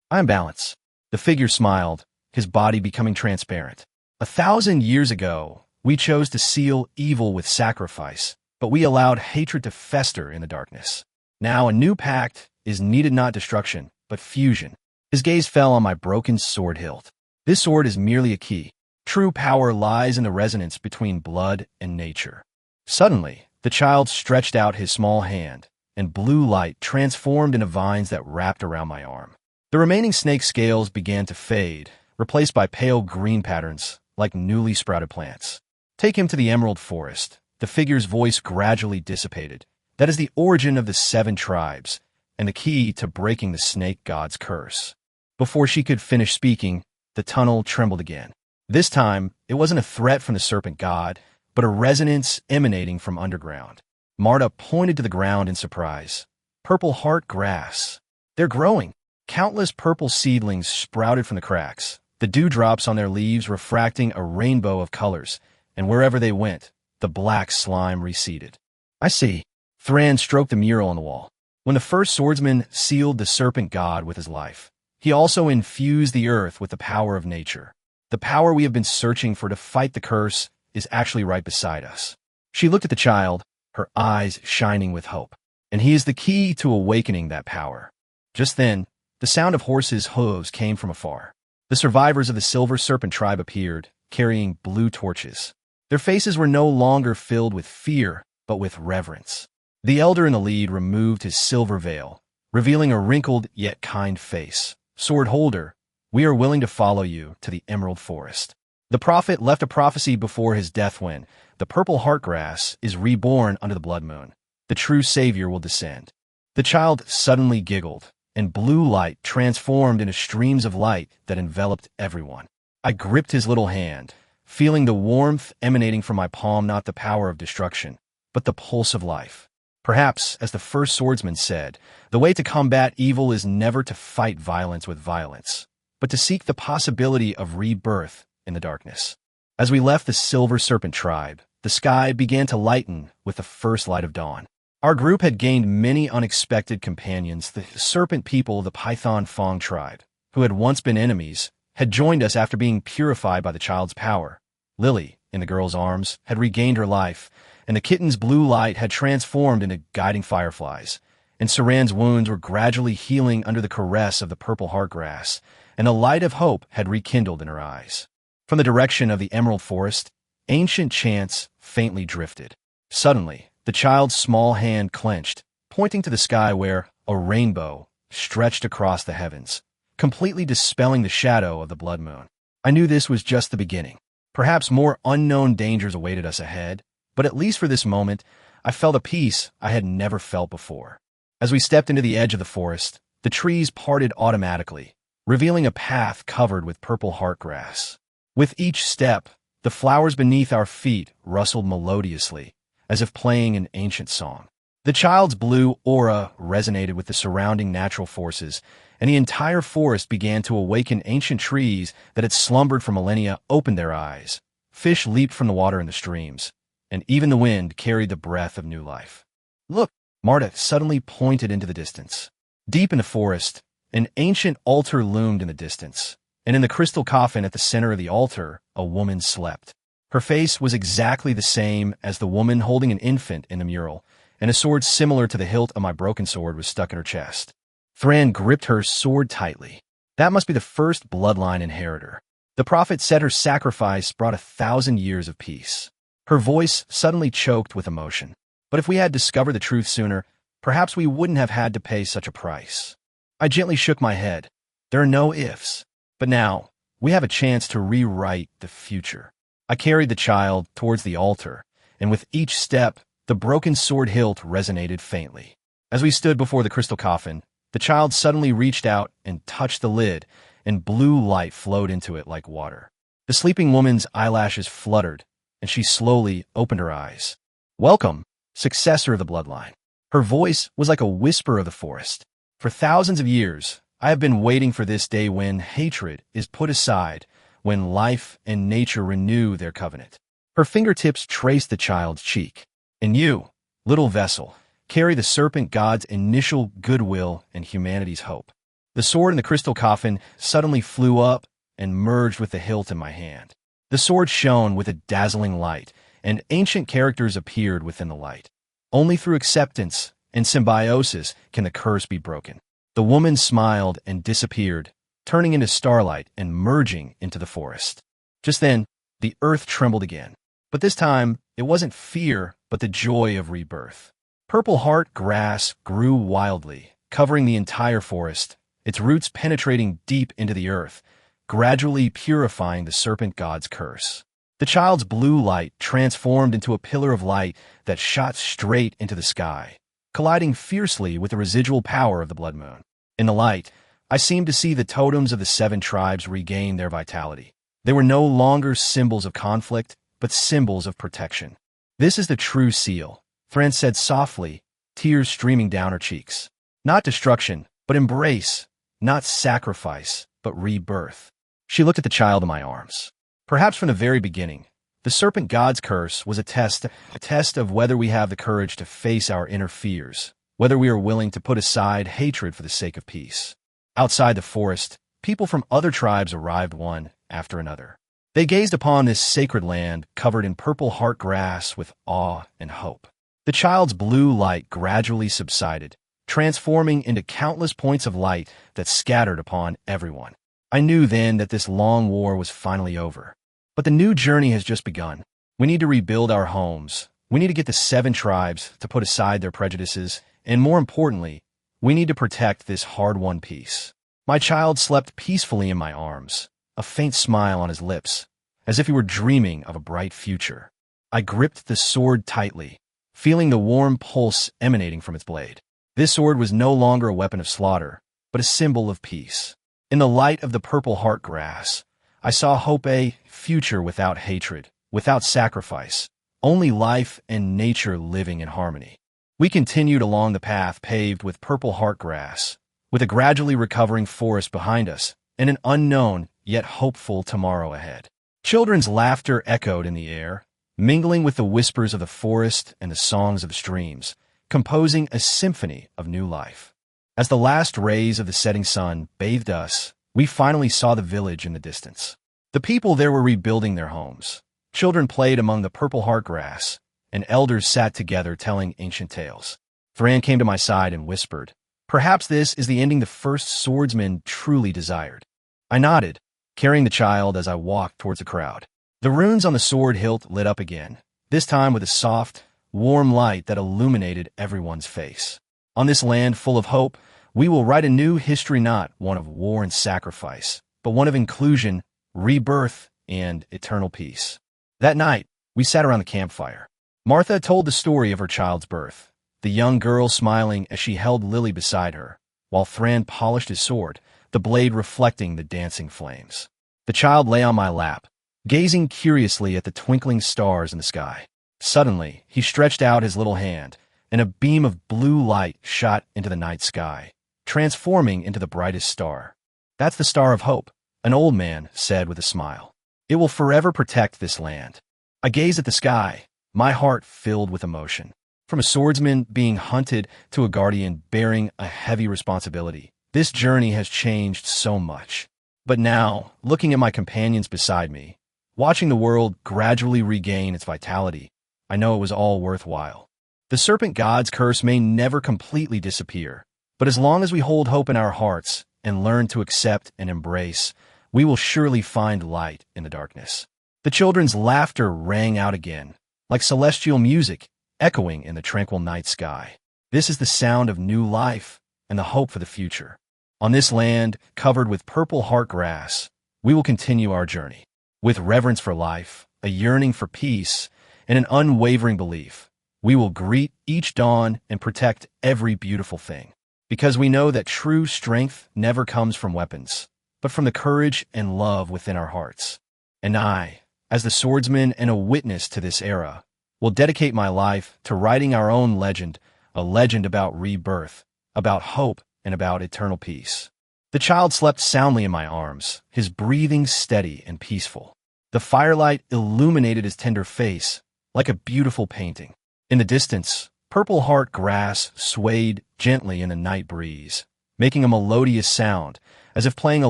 I am Balance. The figure smiled, his body becoming transparent. 1,000 years ago, we chose to seal evil with sacrifice, but we allowed hatred to fester in the darkness. Now a new pact is needed, not destruction, but fusion. His gaze fell on my broken sword hilt. This sword is merely a key. True power lies in the resonance between blood and nature. Suddenly, the child stretched out his small hand, and blue light transformed into vines that wrapped around my arm. The remaining snake scales began to fade, replaced by pale green patterns, like newly sprouted plants. Take him to the Emerald Forest. The figure's voice gradually dissipated. That is the origin of the 7 tribes, and the key to breaking the snake god's curse. Before she could finish speaking, the tunnel trembled again. This time, it wasn't a threat from the serpent god, but a resonance emanating from underground. Marta pointed to the ground in surprise. Purple heart grass. They're growing. Countless purple seedlings sprouted from the cracks, the dewdrops on their leaves refracting a rainbow of colors, and wherever they went, the black slime receded. I see. Thran stroked the mural on the wall. When the first swordsman sealed the serpent god with his life, he also infused the earth with the power of nature. The power we have been searching for to fight the curse is actually right beside us. She looked at the child, her eyes shining with hope, and he is the key to awakening that power. Just then, the sound of horses' hooves came from afar. The survivors of the Silver Serpent tribe appeared, carrying blue torches. Their faces were no longer filled with fear, but with reverence. The elder in the lead removed his silver veil, revealing a wrinkled yet kind face. Sword holder, we are willing to follow you to the Emerald Forest. The prophet left a prophecy before his death when the purple heartgrass is reborn under the blood moon. The true savior will descend. The child suddenly giggled, and blue light transformed into streams of light that enveloped everyone. I gripped his little hand, feeling the warmth emanating from my palm, not the power of destruction, but the pulse of life. Perhaps, as the first swordsman said, the way to combat evil is never to fight violence with violence, but to seek the possibility of rebirth in the darkness. As we left the Silver Serpent tribe, the sky began to lighten with the first light of dawn. Our group had gained many unexpected companions. The serpent people of the Python Fong tribe, who had once been enemies, had joined us after being purified by the child's power. Lily, in the girl's arms, had regained her life, and the kitten's blue light had transformed into guiding fireflies, and Saran's wounds were gradually healing under the caress of the purple heartgrass, and a light of hope had rekindled in her eyes. From the direction of the emerald forest, ancient chants faintly drifted. Suddenly, the child's small hand clenched, pointing to the sky where a rainbow stretched across the heavens, completely dispelling the shadow of the blood moon. I knew this was just the beginning. Perhaps more unknown dangers awaited us ahead, but at least for this moment, I felt a peace I had never felt before. As we stepped into the edge of the forest, the trees parted automatically, revealing a path covered with purple heartgrass. With each step, the flowers beneath our feet rustled melodiously, as if playing an ancient song. The child's blue aura resonated with the surrounding natural forces, and the entire forest began to awaken. Ancient trees that had slumbered for millennia opened their eyes. Fish leaped from the water in the streams, and even the wind carried the breath of new life. Look, Marta suddenly pointed into the distance. Deep in the forest, an ancient altar loomed in the distance, and in the crystal coffin at the center of the altar, a woman slept. Her face was exactly the same as the woman holding an infant in the mural, and a sword similar to the hilt of my broken sword was stuck in her chest. Thran gripped her sword tightly. That must be the first bloodline inheritor. The prophet said her sacrifice brought 1,000 years of peace. Her voice suddenly choked with emotion. But if we had discovered the truth sooner, perhaps we wouldn't have had to pay such a price. I gently shook my head. There are no ifs. But now, we have a chance to rewrite the future. I carried the child towards the altar, and with each step, the broken sword hilt resonated faintly. As we stood before the crystal coffin, the child suddenly reached out and touched the lid, and blue light flowed into it like water. The sleeping woman's eyelashes fluttered, and she slowly opened her eyes. Welcome, successor of the bloodline. Her voice was like a whisper of the forest. For thousands of years, I have been waiting for this day when hatred is put aside, when life and nature renew their covenant. Her fingertips traced the child's cheek. And you, little vessel, carry the serpent god's initial goodwill and humanity's hope. The sword in the crystal coffin suddenly flew up and merged with the hilt in my hand. The sword shone with a dazzling light, and ancient characters appeared within the light. Only through acceptance and symbiosis can the curse be broken. The woman smiled and disappeared, turning into starlight and merging into the forest. Just then, the earth trembled again. But this time, it wasn't fear, but the joy of rebirth. Purple heart grass grew wildly, covering the entire forest, its roots penetrating deep into the earth, gradually purifying the serpent god's curse. The child's blue light transformed into a pillar of light that shot straight into the sky, colliding fiercely with the residual power of the blood moon. In the light, I seemed to see the totems of the 7 tribes regain their vitality. They were no longer symbols of conflict, but symbols of protection. This is the true seal, Thran said softly, tears streaming down her cheeks. Not destruction, but embrace. Not sacrifice, but rebirth. She looked at the child in my arms. Perhaps from the very beginning, the serpent god's curse was a test of whether we have the courage to face our inner fears, whether we are willing to put aside hatred for the sake of peace. Outside the forest, people from other tribes arrived one after another. They gazed upon this sacred land covered in purple heart grass with awe and hope. The child's blue light gradually subsided, transforming into countless points of light that scattered upon everyone. I knew then that this long war was finally over. But the new journey has just begun. We need to rebuild our homes. We need to get the 7 tribes to put aside their prejudices, and more importantly, we need to protect this hard-won peace. My child slept peacefully in my arms, a faint smile on his lips, as if he were dreaming of a bright future. I gripped the sword tightly, feeling the warm pulse emanating from its blade. This sword was no longer a weapon of slaughter, but a symbol of peace. In the light of the purple heart grass, I saw hope, a future without hatred, without sacrifice, only life and nature living in harmony. We continued along the path paved with purple heart grass, with a gradually recovering forest behind us and an unknown yet hopeful tomorrow ahead. Children's laughter echoed in the air, mingling with the whispers of the forest and the songs of the streams, composing a symphony of new life. As the last rays of the setting sun bathed us, we finally saw the village in the distance. The people there were rebuilding their homes. Children played among the purple heart grass, and elders sat together telling ancient tales. Thran came to my side and whispered, "Perhaps this is the ending the first swordsman truly desired." I nodded, carrying the child as I walked towards the crowd. The runes on the sword hilt lit up again, this time with a soft, warm light that illuminated everyone's face. On this land full of hope, we will write a new history, not one of war and sacrifice, but one of inclusion, rebirth, and eternal peace. That night, we sat around the campfire. Martha told the story of her child's birth, the young girl smiling as she held Lily beside her, while Thran polished his sword, the blade reflecting the dancing flames. The child lay on my lap, gazing curiously at the twinkling stars in the sky. Suddenly, he stretched out his little hand, and a beam of blue light shot into the night sky, transforming into the brightest star. "That's the Star of Hope," an old man said with a smile. "It will forever protect this land." I gazed at the sky, my heart filled with emotion. From a swordsman being hunted to a guardian bearing a heavy responsibility, this journey has changed so much. But now, looking at my companions beside me, watching the world gradually regain its vitality, I know it was all worthwhile. The serpent god's curse may never completely disappear, but as long as we hold hope in our hearts and learn to accept and embrace, we will surely find light in the darkness. The children's laughter rang out again, like celestial music echoing in the tranquil night sky. This is the sound of new life and the hope for the future. On this land, covered with purple heart grass, we will continue our journey. With reverence for life, a yearning for peace, and an unwavering belief, we will greet each dawn and protect every beautiful thing. Because we know that true strength never comes from weapons, but from the courage and love within our hearts. And I, as the swordsman and a witness to this era, will dedicate my life to writing our own legend, a legend about rebirth, about hope, and about eternal peace. The child slept soundly in my arms, his breathing steady and peaceful. The firelight illuminated his tender face like a beautiful painting. In the distance, purple heart grass swayed gently in the night breeze, making a melodious sound as if playing a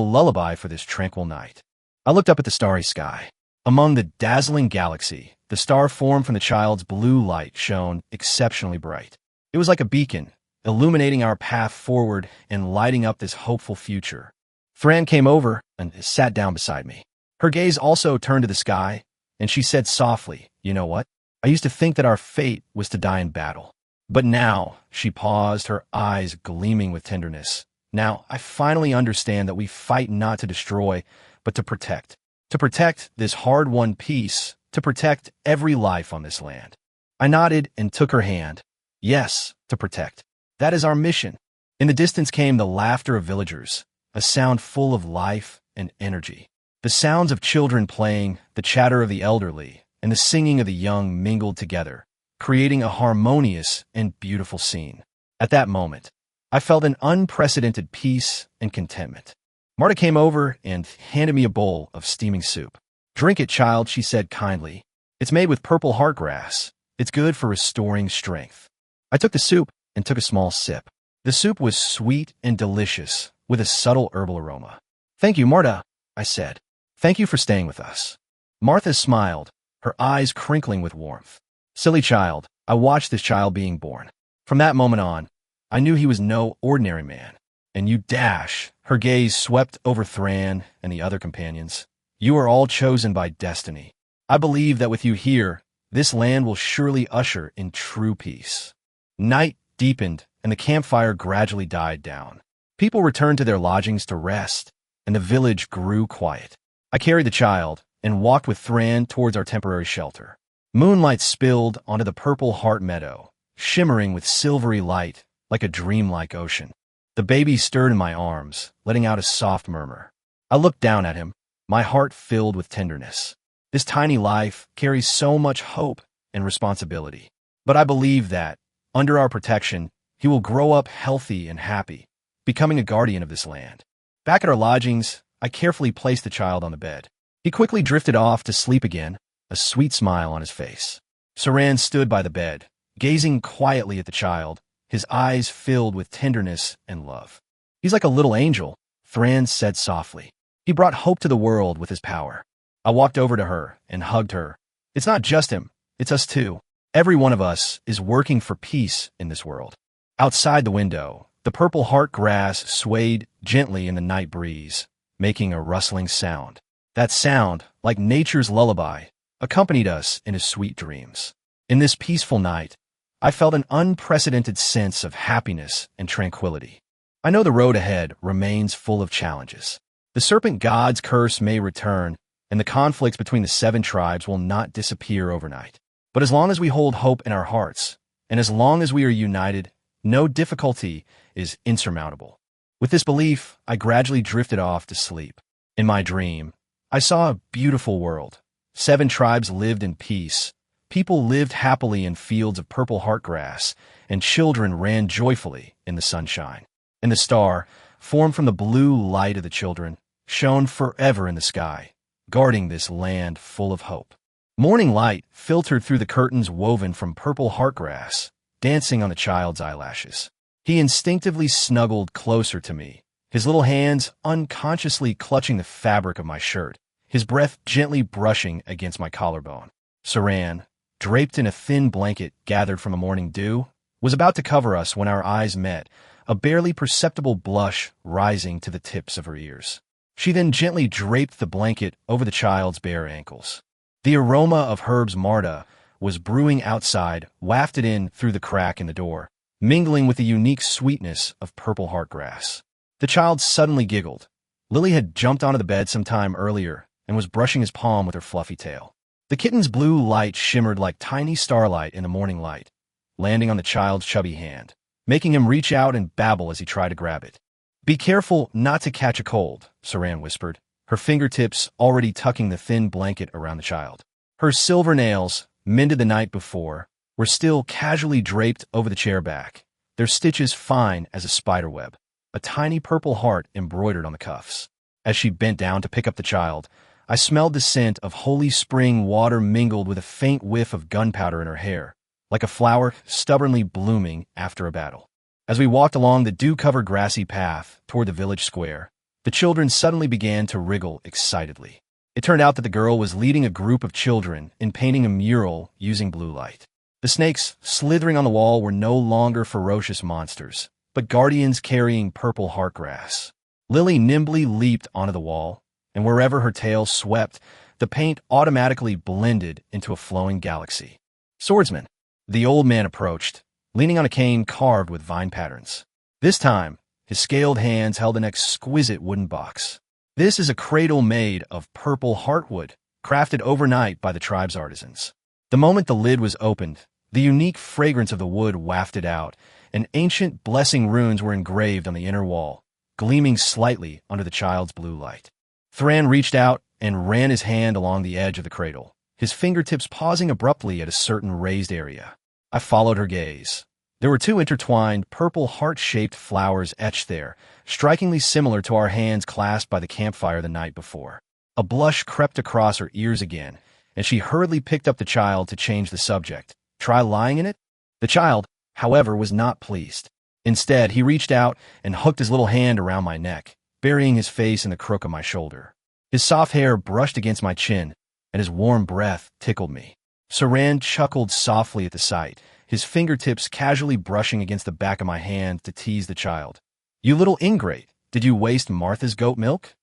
lullaby for this tranquil night. I looked up at the starry sky. Among the dazzling galaxy, the star formed from the child's blue light shone exceptionally bright. It was like a beacon, illuminating our path forward and lighting up this hopeful future. Thran came over and sat down beside me. Her gaze also turned to the sky, and she said softly, "You know what? I used to think that our fate was to die in battle. But now," she paused, her eyes gleaming with tenderness, "now I finally understand that we fight not to destroy, but to protect. To protect this hard-won peace, to protect every life on this land." I nodded and took her hand. "Yes, to protect. That is our mission." In the distance came the laughter of villagers, a sound full of life and energy. The sounds of children playing, the chatter of the elderly, and the singing of the young mingled together, creating a harmonious and beautiful scene. At that moment, I felt an unprecedented peace and contentment. Marta came over and handed me a bowl of steaming soup. "Drink it, child," she said kindly. "It's made with purple heart grass. It's good for restoring strength." I took the soup and took a small sip. The soup was sweet and delicious, with a subtle herbal aroma. "Thank you, Marta," I said. "Thank you for staying with us." Martha smiled, her eyes crinkling with warmth. "Silly child," I watched this child being born. From that moment on, I knew he was no ordinary man. "And you dash," her gaze swept over Thran and the other companions. "You are all chosen by destiny. I believe that with you here, this land will surely usher in true peace." Night deepened, and the campfire gradually died down. People returned to their lodgings to rest, and the village grew quiet. I carried the child and walked with Thran towards our temporary shelter. Moonlight spilled onto the purple heart meadow, shimmering with silvery light like a dreamlike ocean. The baby stirred in my arms, letting out a soft murmur. I looked down at him, my heart filled with tenderness. This tiny life carries so much hope and responsibility. But I believe that, under our protection, he will grow up healthy and happy, becoming a guardian of this land. Back at our lodgings, I carefully placed the child on the bed. He quickly drifted off to sleep again, a sweet smile on his face. Saran stood by the bed, gazing quietly at the child, his eyes filled with tenderness and love. "He's like a little angel," Thran said softly. "He brought hope to the world with his power." I walked over to her and hugged her. "It's not just him, it's us too. Every one of us is working for peace in this world." Outside the window, the purple heart grass swayed gently in the night breeze, making a rustling sound. That sound, like nature's lullaby, accompanied us in his sweet dreams. In this peaceful night, I felt an unprecedented sense of happiness and tranquility. I know the road ahead remains full of challenges. The serpent god's curse may return, and the conflicts between the 7 tribes will not disappear overnight. But as long as we hold hope in our hearts, and as long as we are united, no difficulty is insurmountable. With this belief, I gradually drifted off to sleep. In my dream, I saw a beautiful world. 7 tribes lived in peace. People lived happily in fields of purple heartgrass, and children ran joyfully in the sunshine. And the star, formed from the blue light of the children, shone forever in the sky, guarding this land full of hope. Morning light filtered through the curtains woven from purple heartgrass, dancing on the child's eyelashes. He instinctively snuggled closer to me, his little hands unconsciously clutching the fabric of my shirt, his breath gently brushing against my collarbone. Saran, draped in a thin blanket gathered from the morning dew, was about to cover us when our eyes met, a barely perceptible blush rising to the tips of her ears. She then gently draped the blanket over the child's bare ankles. The aroma of herbs Marta was brewing outside, wafted in through the crack in the door, mingling with the unique sweetness of purple heartgrass. The child suddenly giggled. Lily had jumped onto the bed some time earlier and was brushing his palm with her fluffy tail. The kitten's blue light shimmered like tiny starlight in the morning light, landing on the child's chubby hand, making him reach out and babble as he tried to grab it. "Be careful not to catch a cold," Saran whispered, her fingertips already tucking the thin blanket around the child. Her silver nails, mended the night before, were still casually draped over the chair back, their stitches fine as a spider web, a tiny purple heart embroidered on the cuffs. As she bent down to pick up the child, I smelled the scent of holy spring water mingled with a faint whiff of gunpowder in her hair, like a flower stubbornly blooming after a battle. As we walked along the dew-covered grassy path toward the village square, the children suddenly began to wriggle excitedly. It turned out that the girl was leading a group of children in painting a mural using blue light. The snakes slithering on the wall were no longer ferocious monsters, but guardians carrying purple heartgrass. Lily nimbly leaped onto the wall, and wherever her tail swept, the paint automatically blended into a flowing galaxy. "Swordsman," the old man approached, leaning on a cane carved with vine patterns. This time, his scaled hands held an exquisite wooden box. "This is a cradle made of purple heartwood, crafted overnight by the tribe's artisans." The moment the lid was opened, the unique fragrance of the wood wafted out, and ancient blessing runes were engraved on the inner wall, gleaming slightly under the child's blue light. Thran reached out and ran his hand along the edge of the cradle, his fingertips pausing abruptly at a certain raised area. I followed her gaze. There were 2 intertwined, purple heart-shaped flowers etched there, strikingly similar to our hands clasped by the campfire the night before. A blush crept across her ears again, and she hurriedly picked up the child to change the subject. "Try lying in it?" The child, however, was not pleased. Instead, he reached out and hooked his little hand around my neck, burying his face in the crook of my shoulder. His soft hair brushed against my chin, and his warm breath tickled me. Saran chuckled softly at the sight, his fingertips casually brushing against the back of my hand to tease the child. "You little ingrate, did you waste Martha's goat milk?"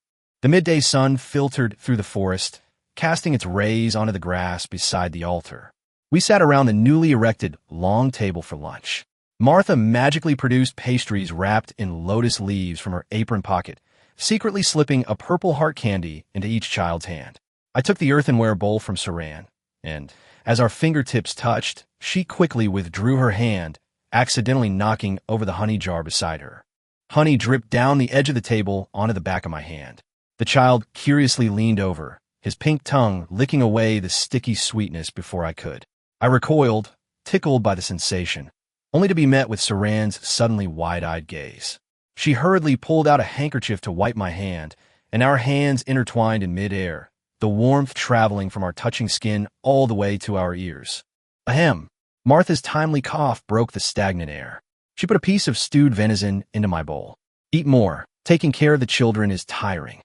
The midday sun filtered through the forest, casting its rays onto the grass beside the altar. We sat around the newly erected long table for lunch. Martha magically produced pastries wrapped in lotus leaves from her apron pocket, secretly slipping a purple heart candy into each child's hand. I took the earthenware bowl from Saran, and, as our fingertips touched, she quickly withdrew her hand accidentally knocking over the honey jar beside her. Honey dripped down the edge of the table onto the back of my hand. The child curiously leaned over, his pink tongue licking away the sticky sweetness before I could. I recoiled, tickled by the sensation, only to be met with Saran's suddenly wide-eyed gaze. She hurriedly pulled out a handkerchief to wipe my hand, and our hands intertwined in mid-air, the warmth traveling from our touching skin all the way to our ears. Ahem! Martha's timely cough broke the stagnant air. She put a piece of stewed venison into my bowl. Eat more. Taking care of the children is tiring.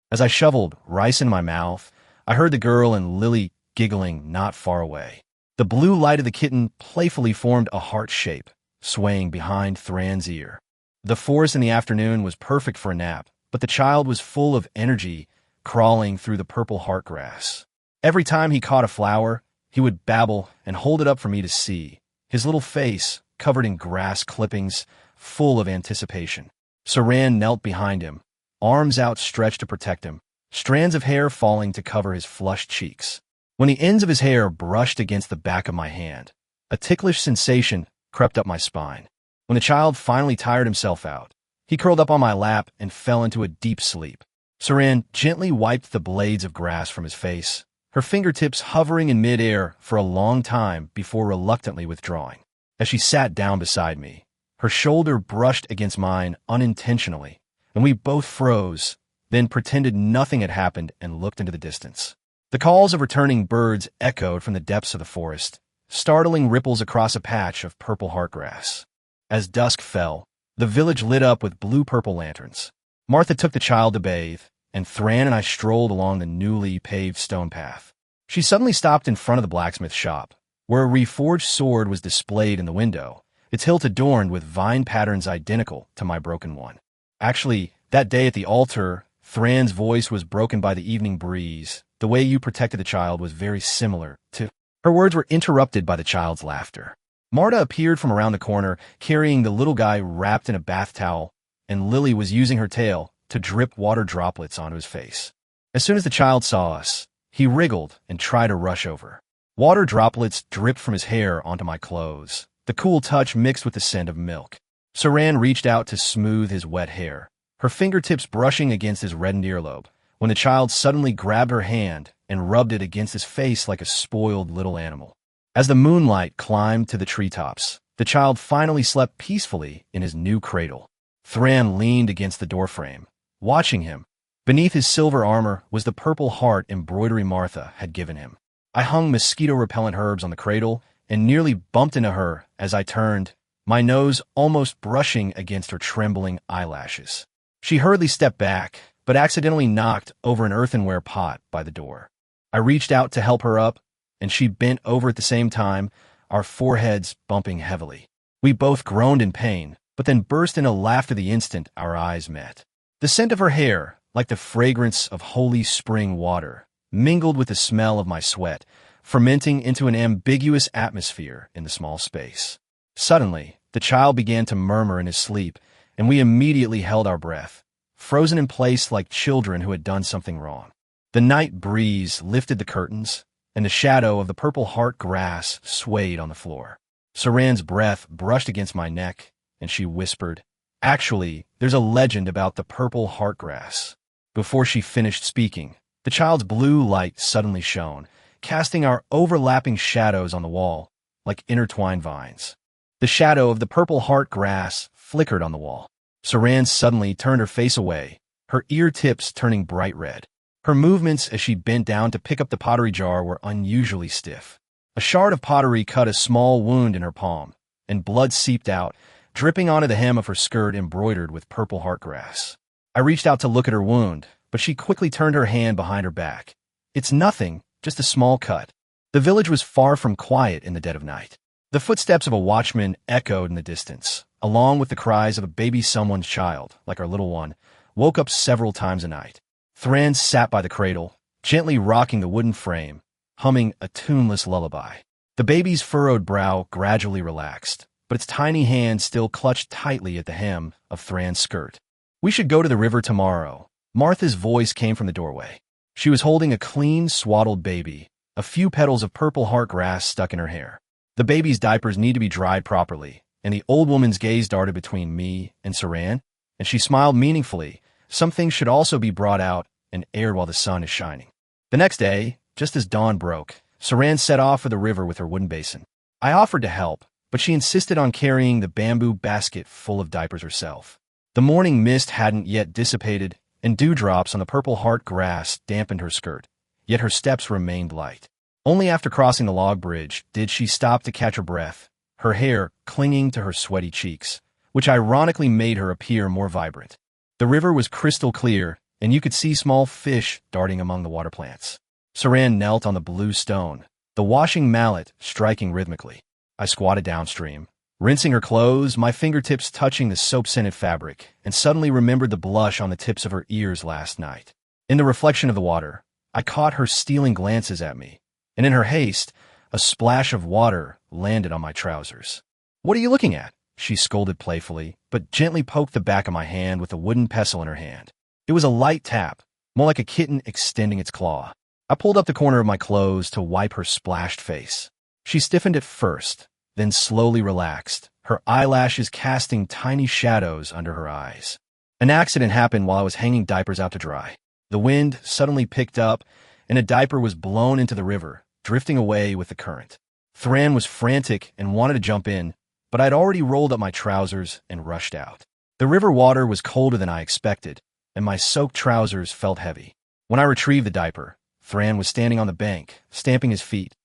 As I shoveled rice in my mouth, I heard the girl and Lily giggling not far away. The blue light of the kitten playfully formed a heart shape, swaying behind Thran's ear. The forest in the afternoon was perfect for a nap, but the child was full of energy, crawling through the purple heart grass. Every time he caught a flower, he would babble and hold it up for me to see, his little face covered in grass clippings, full of anticipation. Saran knelt behind him, arms outstretched to protect him, strands of hair falling to cover his flushed cheeks. When the ends of his hair brushed against the back of my hand, a ticklish sensation crept up my spine. When the child finally tired himself out, he curled up on my lap and fell into a deep sleep. Saran gently wiped the blades of grass from his face, her fingertips hovering in midair for a long time before reluctantly withdrawing. As she sat down beside me, her shoulder brushed against mine unintentionally, and we both froze, then pretended nothing had happened and looked into the distance. The calls of returning birds echoed from the depths of the forest, startling ripples across a patch of purple heartgrass. As dusk fell, the village lit up with blue-purple lanterns. Martha took the child to bathe, and Thran and I strolled along the newly paved stone path. She suddenly stopped in front of the blacksmith shop, where a reforged sword was displayed in the window, its hilt adorned with vine patterns identical to my broken one. Actually, that day at the altar, Thran's voice was broken by the evening breeze. The way you protected the child was very similar to... Her words were interrupted by the child's laughter. Marta appeared from around the corner, carrying the little guy wrapped in a bath towel, and Lily was using her tail to drip water droplets onto his face. As soon as the child saw us, he wriggled and tried to rush over. Water droplets dripped from his hair onto my clothes, the cool touch mixed with the scent of milk. Saran reached out to smooth his wet hair, her fingertips brushing against his reddened earlobe, when the child suddenly grabbed her hand and rubbed it against his face like a spoiled little animal. As the moonlight climbed to the treetops, the child finally slept peacefully in his new cradle. Thran leaned against the doorframe, watching him. Beneath his silver armor was the purple heart embroidery Martha had given him. I hung mosquito-repellent herbs on the cradle and nearly bumped into her as I turned, my nose almost brushing against her trembling eyelashes. She hurriedly stepped back, but accidentally knocked over an earthenware pot by the door. I reached out to help her up, and she bent over at the same time, our foreheads bumping heavily. We both groaned in pain, but then burst into laughter the instant our eyes met. The scent of her hair, like the fragrance of holy spring water, mingled with the smell of my sweat, fermenting into an ambiguous atmosphere in the small space. Suddenly, the child began to murmur in his sleep, and we immediately held our breath, frozen in place like children who had done something wrong. The night breeze lifted the curtains, and the shadow of the purple heart grass swayed on the floor. Saran's breath brushed against my neck, and she whispered, "Actually, there's a legend about the purple heart grass." Before she finished speaking, the child's blue light suddenly shone, casting our overlapping shadows on the wall, like intertwined vines. The shadow of the purple heart grass flickered on the wall. Saran suddenly turned her face away, her ear tips turning bright red. Her movements as she bent down to pick up the pottery jar were unusually stiff. A shard of pottery cut a small wound in her palm, and blood seeped out, dripping onto the hem of her skirt embroidered with purple heartgrass. I reached out to look at her wound, but she quickly turned her hand behind her back. "It's nothing, just a small cut." The village was far from quiet in the dead of night. The footsteps of a watchman echoed in the distance, along with the cries of a baby someone's child, like our little one, woke up several times a night. Thran sat by the cradle, gently rocking the wooden frame, humming a tuneless lullaby. The baby's furrowed brow gradually relaxed, but its tiny hand still clutched tightly at the hem of Thran's skirt. "We should go to the river tomorrow." Martha's voice came from the doorway. She was holding a clean, swaddled baby, a few petals of purple heart grass stuck in her hair. "The baby's diapers need to be dried properly, and the old woman's gaze darted between me and Saran, and she smiled meaningfully. Some things should also be brought out and aired while the sun is shining. The next day, just as dawn broke, Saran set off for the river with her wooden basin. I offered to help, but she insisted on carrying the bamboo basket full of diapers herself. The morning mist hadn't yet dissipated, and dewdrops on the purple heart grass dampened her skirt, yet her steps remained light. Only after crossing the log bridge did she stop to catch her breath, her hair clinging to her sweaty cheeks, which ironically made her appear more vibrant. The river was crystal clear, and you could see small fish darting among the water plants. Saran knelt on the blue stone, the washing mallet striking rhythmically. I squatted downstream, rinsing her clothes, my fingertips touching the soap-scented fabric, and suddenly remembered the blush on the tips of her ears last night. In the reflection of the water, I caught her stealing glances at me, and in her haste, a splash of water landed on my trousers. "What are you looking at?" she scolded playfully, but gently poked the back of my hand with a wooden pestle in her hand. It was a light tap, more like a kitten extending its claw. I pulled up the corner of my clothes to wipe her splashed face. She stiffened at first, then slowly relaxed, her eyelashes casting tiny shadows under her eyes. An accident happened while I was hanging diapers out to dry. The wind suddenly picked up, and a diaper was blown into the river, drifting away with the current. Thran was frantic and wanted to jump in, but I'd already rolled up my trousers and rushed out. The river water was colder than I expected, and my soaked trousers felt heavy. When I retrieved the diaper, Thran was standing on the bank, stamping his feet.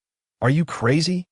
"Are you crazy?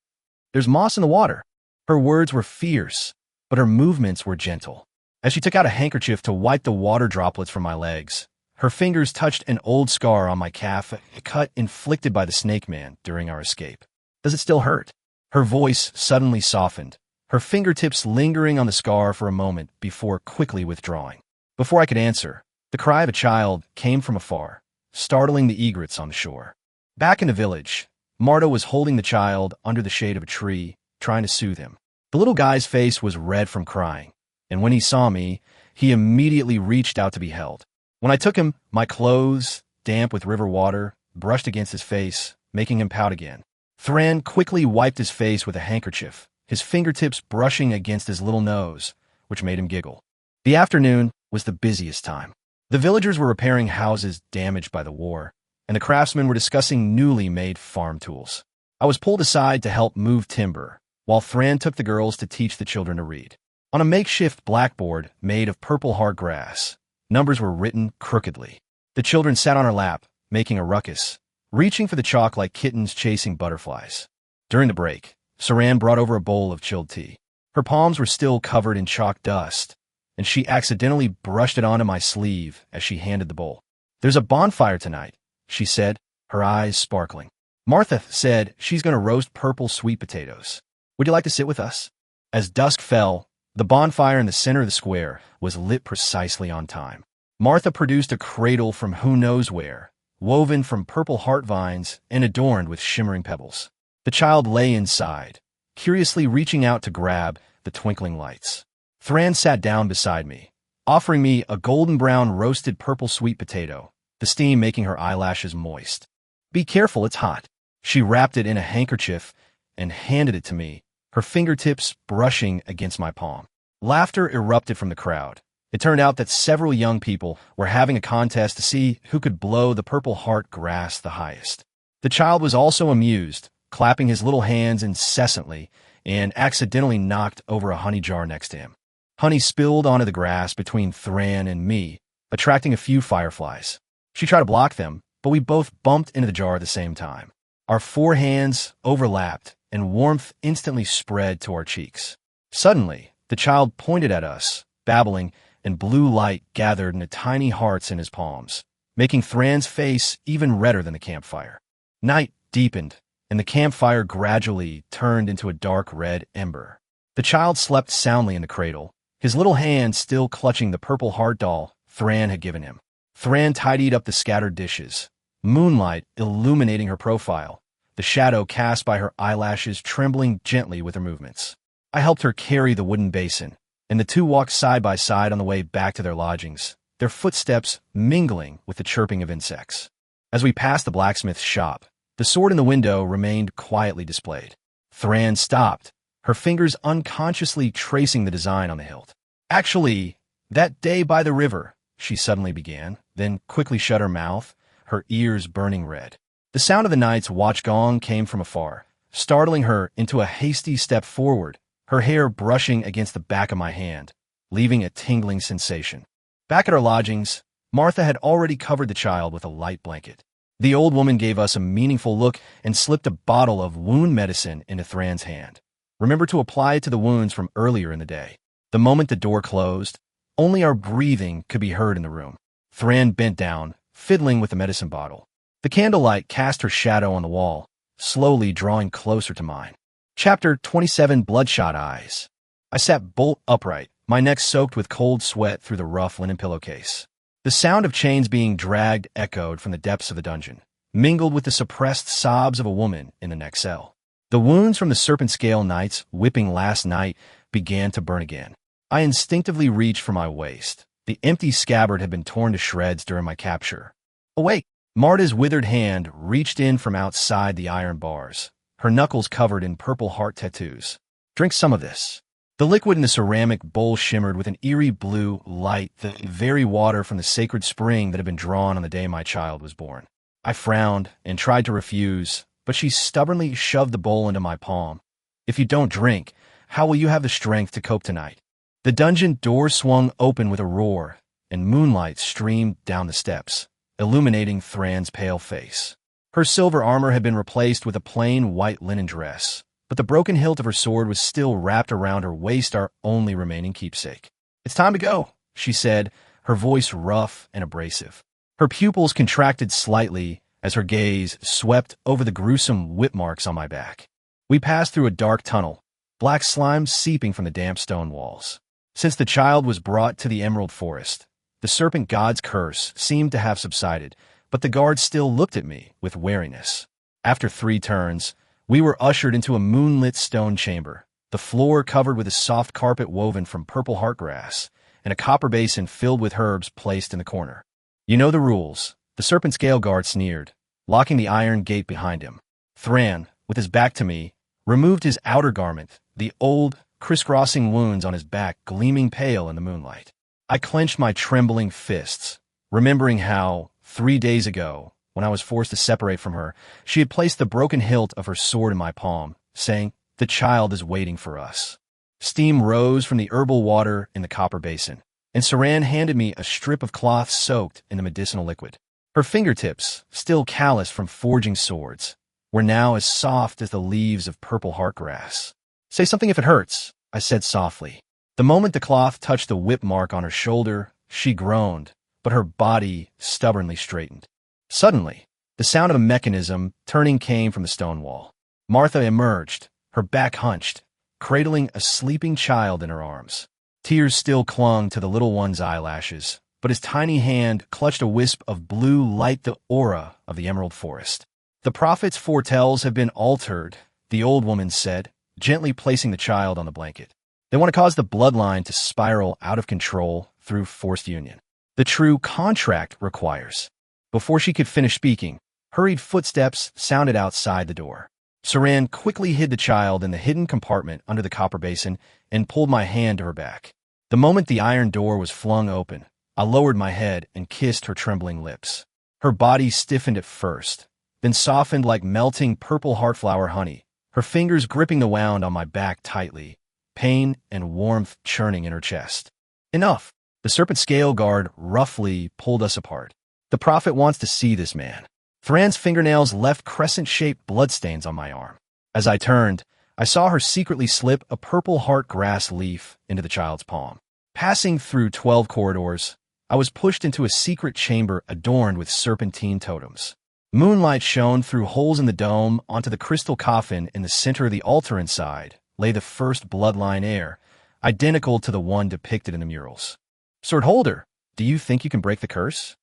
There's moss in the water." Her words were fierce, but her movements were gentle. As she took out a handkerchief to wipe the water droplets from my legs, her fingers touched an old scar on my calf, a cut inflicted by the snake man during our escape. "Does it still hurt?" Her voice suddenly softened, her fingertips lingering on the scar for a moment before quickly withdrawing. Before I could answer, the cry of a child came from afar, startling the egrets on the shore. Back in the village, Marta was holding the child under the shade of a tree, trying to soothe him. The little guy's face was red from crying, and when he saw me, he immediately reached out to be held. When I took him, my clothes, damp with river water, brushed against his face, making him pout again. Thran quickly wiped his face with a handkerchief, his fingertips brushing against his little nose, which made him giggle. The afternoon was the busiest time. The villagers were repairing houses damaged by the war, and the craftsmen were discussing newly made farm tools. I was pulled aside to help move timber, while Thran took the girls to teach the children to read. On a makeshift blackboard made of purple hard grass, numbers were written crookedly. The children sat on her lap, making a ruckus, reaching for the chalk like kittens chasing butterflies. During the break, Saran brought over a bowl of chilled tea. Her palms were still covered in chalk dust, and she accidentally brushed it onto my sleeve as she handed the bowl. "There's a bonfire tonight," she said, her eyes sparkling. "Martha said she's going to roast purple sweet potatoes. Would you like to sit with us?" As dusk fell, the bonfire in the center of the square was lit precisely on time. Martha produced a cradle from who knows where, woven from purple heart vines and adorned with shimmering pebbles. The child lay inside, curiously reaching out to grab the twinkling lights. Thran sat down beside me, offering me a golden brown roasted purple sweet potato, the steam making her eyelashes moist. "Be careful, it's hot." She wrapped it in a handkerchief and handed it to me, her fingertips brushing against my palm. Laughter erupted from the crowd. It turned out that several young people were having a contest to see who could blow the purple heart grass the highest. The child was also amused, clapping his little hands incessantly, and accidentally knocked over a honey jar next to him. Honey spilled onto the grass between Thran and me, attracting a few fireflies. She tried to block them, but we both bumped into the jar at the same time. Our four hands overlapped, and warmth instantly spread to our cheeks. Suddenly, the child pointed at us, babbling, and blue light gathered into tiny hearts in his palms, making Thran's face even redder than the campfire. Night deepened, and the campfire gradually turned into a dark red ember. The child slept soundly in the cradle, his little hand still clutching the purple heart doll Thran had given him. Thran tidied up the scattered dishes, moonlight illuminating her profile, the shadow cast by her eyelashes trembling gently with her movements. I helped her carry the wooden basin, and the two walked side by side on the way back to their lodgings, their footsteps mingling with the chirping of insects. As we passed the blacksmith's shop, the sword in the window remained quietly displayed. Thran stopped, her fingers unconsciously tracing the design on the hilt. "Actually, that day by the river," she suddenly began, then quickly shut her mouth, her ears burning red. The sound of the night's watch gong came from afar, startling her into a hasty step forward, her hair brushing against the back of my hand, leaving a tingling sensation. Back at our lodgings, Martha had already covered the child with a light blanket. The old woman gave us a meaningful look and slipped a bottle of wound medicine into Thran's hand. "Remember to apply it to the wounds from earlier in the day." The moment the door closed, only our breathing could be heard in the room. Thran bent down, fiddling with the medicine bottle. The candlelight cast her shadow on the wall, slowly drawing closer to mine. Chapter 27: Bloodshot Eyes. I sat bolt upright, my neck soaked with cold sweat through the rough linen pillowcase. The sound of chains being dragged echoed from the depths of the dungeon, mingled with the suppressed sobs of a woman in the next cell. The wounds from the serpent scale knight's whipping last night began to burn again. I instinctively reached for my waist. The empty scabbard had been torn to shreds during my capture. "Awake!" Marta's withered hand reached in from outside the iron bars, her knuckles covered in purple heart tattoos. "Drink some of this." The liquid in the ceramic bowl shimmered with an eerie blue light, the very water from the sacred spring that had been drawn on the day my child was born. I frowned and tried to refuse, but she stubbornly shoved the bowl into my palm. "If you don't drink, how will you have the strength to cope tonight?" The dungeon door swung open with a roar, and moonlight streamed down the steps, illuminating Thran's pale face. Her silver armor had been replaced with a plain white linen dress, but the broken hilt of her sword was still wrapped around her waist, our only remaining keepsake. "It's time to go," she said, her voice rough and abrasive. Her pupils contracted slightly as her gaze swept over the gruesome whip marks on my back. We passed through a dark tunnel, black slime seeping from the damp stone walls. Since the child was brought to the Emerald Forest, the serpent god's curse seemed to have subsided, but the guards still looked at me with wariness. After 3 turns, we were ushered into a moonlit stone chamber, the floor covered with a soft carpet woven from purple heartgrass, and a copper basin filled with herbs placed in the corner. "You know the rules," the serpent scale guard sneered, locking the iron gate behind him. Thran, with his back to me, removed his outer garment, the old, crisscrossing wounds on his back gleaming pale in the moonlight. I clenched my trembling fists, remembering how, 3 days ago, when I was forced to separate from her, she had placed the broken hilt of her sword in my palm, saying, "The child is waiting for us." Steam rose from the herbal water in the copper basin, and Saran handed me a strip of cloth soaked in the medicinal liquid. Her fingertips, still calloused from forging swords, were now as soft as the leaves of purple heartgrass. "Say something if it hurts," I said softly. The moment the cloth touched the whip mark on her shoulder, she groaned, but her body stubbornly straightened. Suddenly, the sound of a mechanism turning came from the stone wall. Martha emerged, her back hunched, cradling a sleeping child in her arms. Tears still clung to the little one's eyelashes, but his tiny hand clutched a wisp of blue light, the aura of the Emerald Forest. "The prophet's foretells have been altered," the old woman said, gently placing the child on the blanket. "They want to cause the bloodline to spiral out of control through forced union. The true contract requires." Before she could finish speaking, hurried footsteps sounded outside the door. Saran quickly hid the child in the hidden compartment under the copper basin and pulled my hand to her back. The moment the iron door was flung open, I lowered my head and kissed her trembling lips. Her body stiffened at first, then softened like melting purple heartflower honey, her fingers gripping the wound on my back tightly, pain and warmth churning in her chest. "Enough!" The serpent scale guard roughly pulled us apart. "The prophet wants to see this man." Thran's fingernails left crescent-shaped bloodstains on my arm. As I turned, I saw her secretly slip a purple heart grass leaf into the child's palm. Passing through 12 corridors, I was pushed into a secret chamber adorned with serpentine totems. Moonlight shone through holes in the dome onto the crystal coffin in the center of the altar. Inside lay the first bloodline heir, identical to the one depicted in the murals. "Sword holder, do you think you can break the curse?"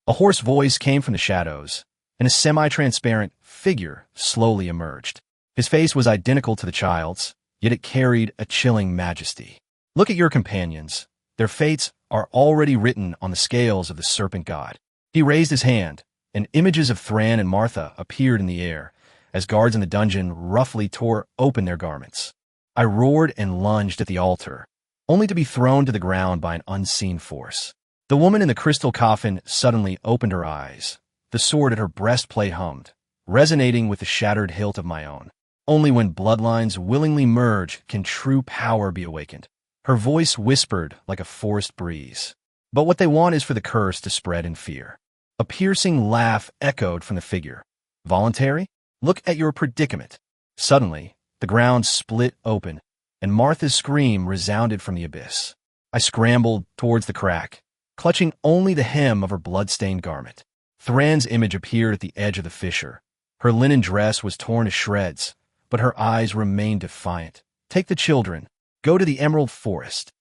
A hoarse voice came from the shadows, and a semi-transparent figure slowly emerged. His face was identical to the child's, yet it carried a chilling majesty. "Look at your companions. Their fates are already written on the scales of the serpent god." He raised his hand, and images of Thran and Martha appeared in the air, as guards in the dungeon roughly tore open their garments. I roared and lunged at the altar, only to be thrown to the ground by an unseen force. The woman in the crystal coffin suddenly opened her eyes. The sword at her breastplate hummed, resonating with the shattered hilt of my own. Only when bloodlines willingly merge can true power be awakened. Her voice whispered like a forest breeze. But what they want is for the curse to spread in fear. A piercing laugh echoed from the figure. Voluntary? Look at your predicament. Suddenly, the ground split open, and Martha's scream resounded from the abyss. I scrambled towards the crack, clutching only the hem of her blood-stained garment. Thran's image appeared at the edge of the fissure. Her linen dress was torn to shreds, but her eyes remained defiant. Take the children. Go to the Emerald Forest.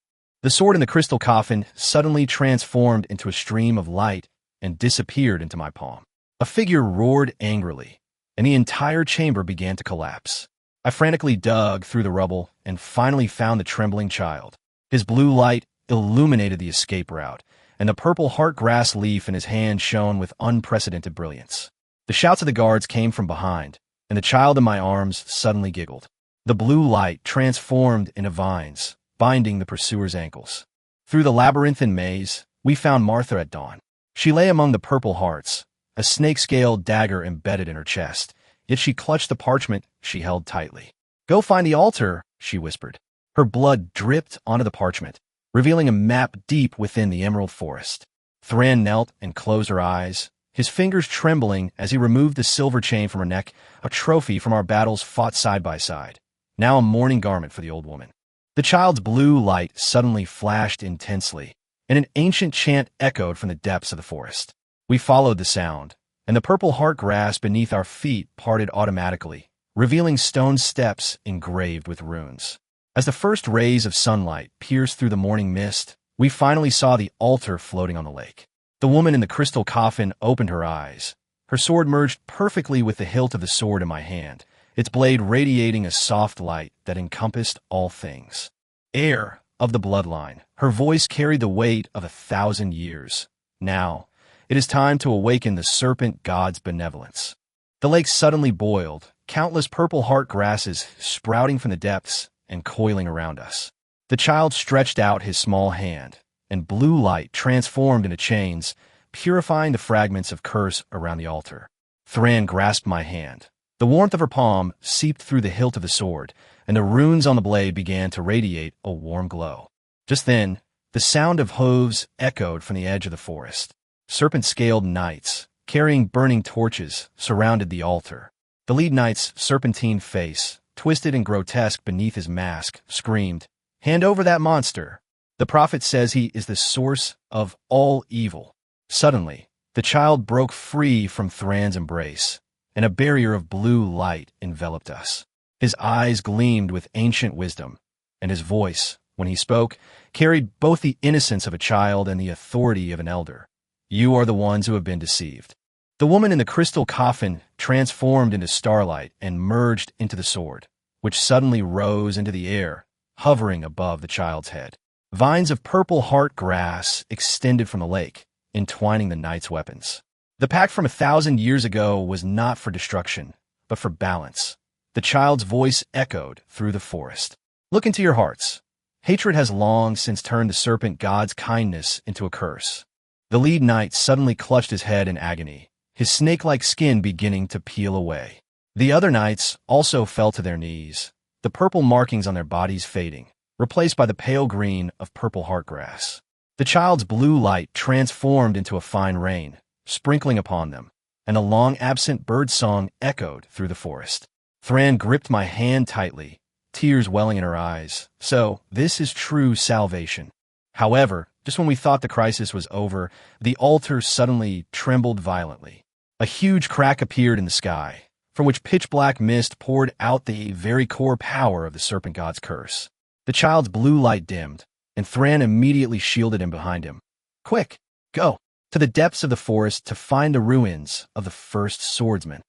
The sword in the crystal coffin suddenly transformed into a stream of light and disappeared into my palm. A figure roared angrily, and the entire chamber began to collapse. I frantically dug through the rubble and finally found the trembling child. His blue light illuminated the escape route, and the purple heart grass leaf in his hand shone with unprecedented brilliance. The shouts of the guards came from behind, and the child in my arms suddenly giggled. The blue light transformed into vines, binding the pursuer's ankles. Through the labyrinthine maze, we found Martha at dawn. She lay among the purple hearts, a snake-scaled dagger embedded in her chest, yet she clutched the parchment she held tightly. Go find the altar, she whispered. Her blood dripped onto the parchment, revealing a map deep within the Emerald Forest. Thran knelt and closed her eyes, his fingers trembling as he removed the silver chain from her neck, a trophy from our battles fought side by side, now a mourning garment for the old woman. The child's blue light suddenly flashed intensely, and an ancient chant echoed from the depths of the forest. We followed the sound, and the purple heart grass beneath our feet parted automatically, revealing stone steps engraved with runes. As the first rays of sunlight pierced through the morning mist, we finally saw the altar floating on the lake. The woman in the crystal coffin opened her eyes. Her sword merged perfectly with the hilt of the sword in my hand, its blade radiating a soft light that encompassed all things. Heir of the bloodline, her voice carried the weight of 1,000 years. Now, it is time to awaken the serpent god's benevolence. The lake suddenly boiled, countless purple heart grasses sprouting from the depths and coiling around us. The child stretched out his small hand, and blue light transformed into chains, purifying the fragments of curse around the altar. Thran grasped my hand. The warmth of her palm seeped through the hilt of the sword, and the runes on the blade began to radiate a warm glow. Just then, the sound of hooves echoed from the edge of the forest. Serpent-scaled knights, carrying burning torches, surrounded the altar. The lead knight's serpentine face, twisted and grotesque beneath his mask, screamed, "Hand over that monster! The prophet says he is the source of all evil." Suddenly, the child broke free from Thran's embrace, and a barrier of blue light enveloped us. His eyes gleamed with ancient wisdom, and his voice, when he spoke, carried both the innocence of a child and the authority of an elder. You are the ones who have been deceived. The woman in the crystal coffin transformed into starlight and merged into the sword, which suddenly rose into the air, hovering above the child's head. Vines of purple heart grass extended from the lake, entwining the knight's weapons. The pact from 1,000 years ago was not for destruction, but for balance. The child's voice echoed through the forest. Look into your hearts. Hatred has long since turned the serpent god's kindness into a curse. The lead knight suddenly clutched his head in agony, his snake-like skin beginning to peel away. The other knights also fell to their knees, the purple markings on their bodies fading, replaced by the pale green of purple heartgrass. The child's blue light transformed into a fine rain, sprinkling upon them, and a long-absent bird song echoed through the forest. Thran gripped my hand tightly, tears welling in her eyes. So, this is true salvation. However, just when we thought the crisis was over, the altar suddenly trembled violently. A huge crack appeared in the sky, from which pitch-black mist poured out the very core power of the serpent god's curse. The child's blue light dimmed, and Thran immediately shielded him behind him. Quick, go to the depths of the forest to find the ruins of the first swordsman.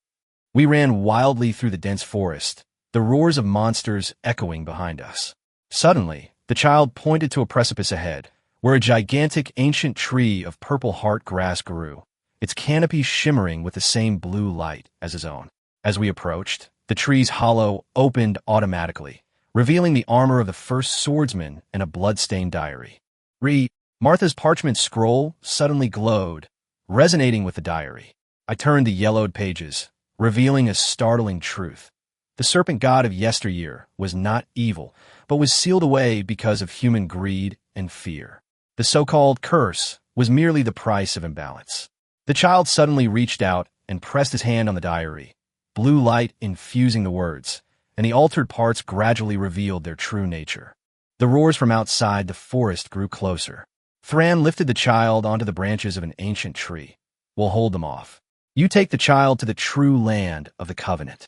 We ran wildly through the dense forest, the roars of monsters echoing behind us. Suddenly, the child pointed to a precipice ahead, where a gigantic ancient tree of purple heart grass grew, its canopy shimmering with the same blue light as his own. As we approached, the tree's hollow opened automatically, revealing the armor of the first swordsman and a blood-stained diary. Martha's parchment scroll suddenly glowed, resonating with the diary. I turned the yellowed pages, revealing a startling truth. The serpent god of yesteryear was not evil, but was sealed away because of human greed and fear. The so-called curse was merely the price of imbalance. The child suddenly reached out and pressed his hand on the diary, blue light infusing the words, and the altered parts gradually revealed their true nature. The roars from outside the forest grew closer. Thran lifted the child onto the branches of an ancient tree. "We'll hold them off. You take the child to the true land of the covenant."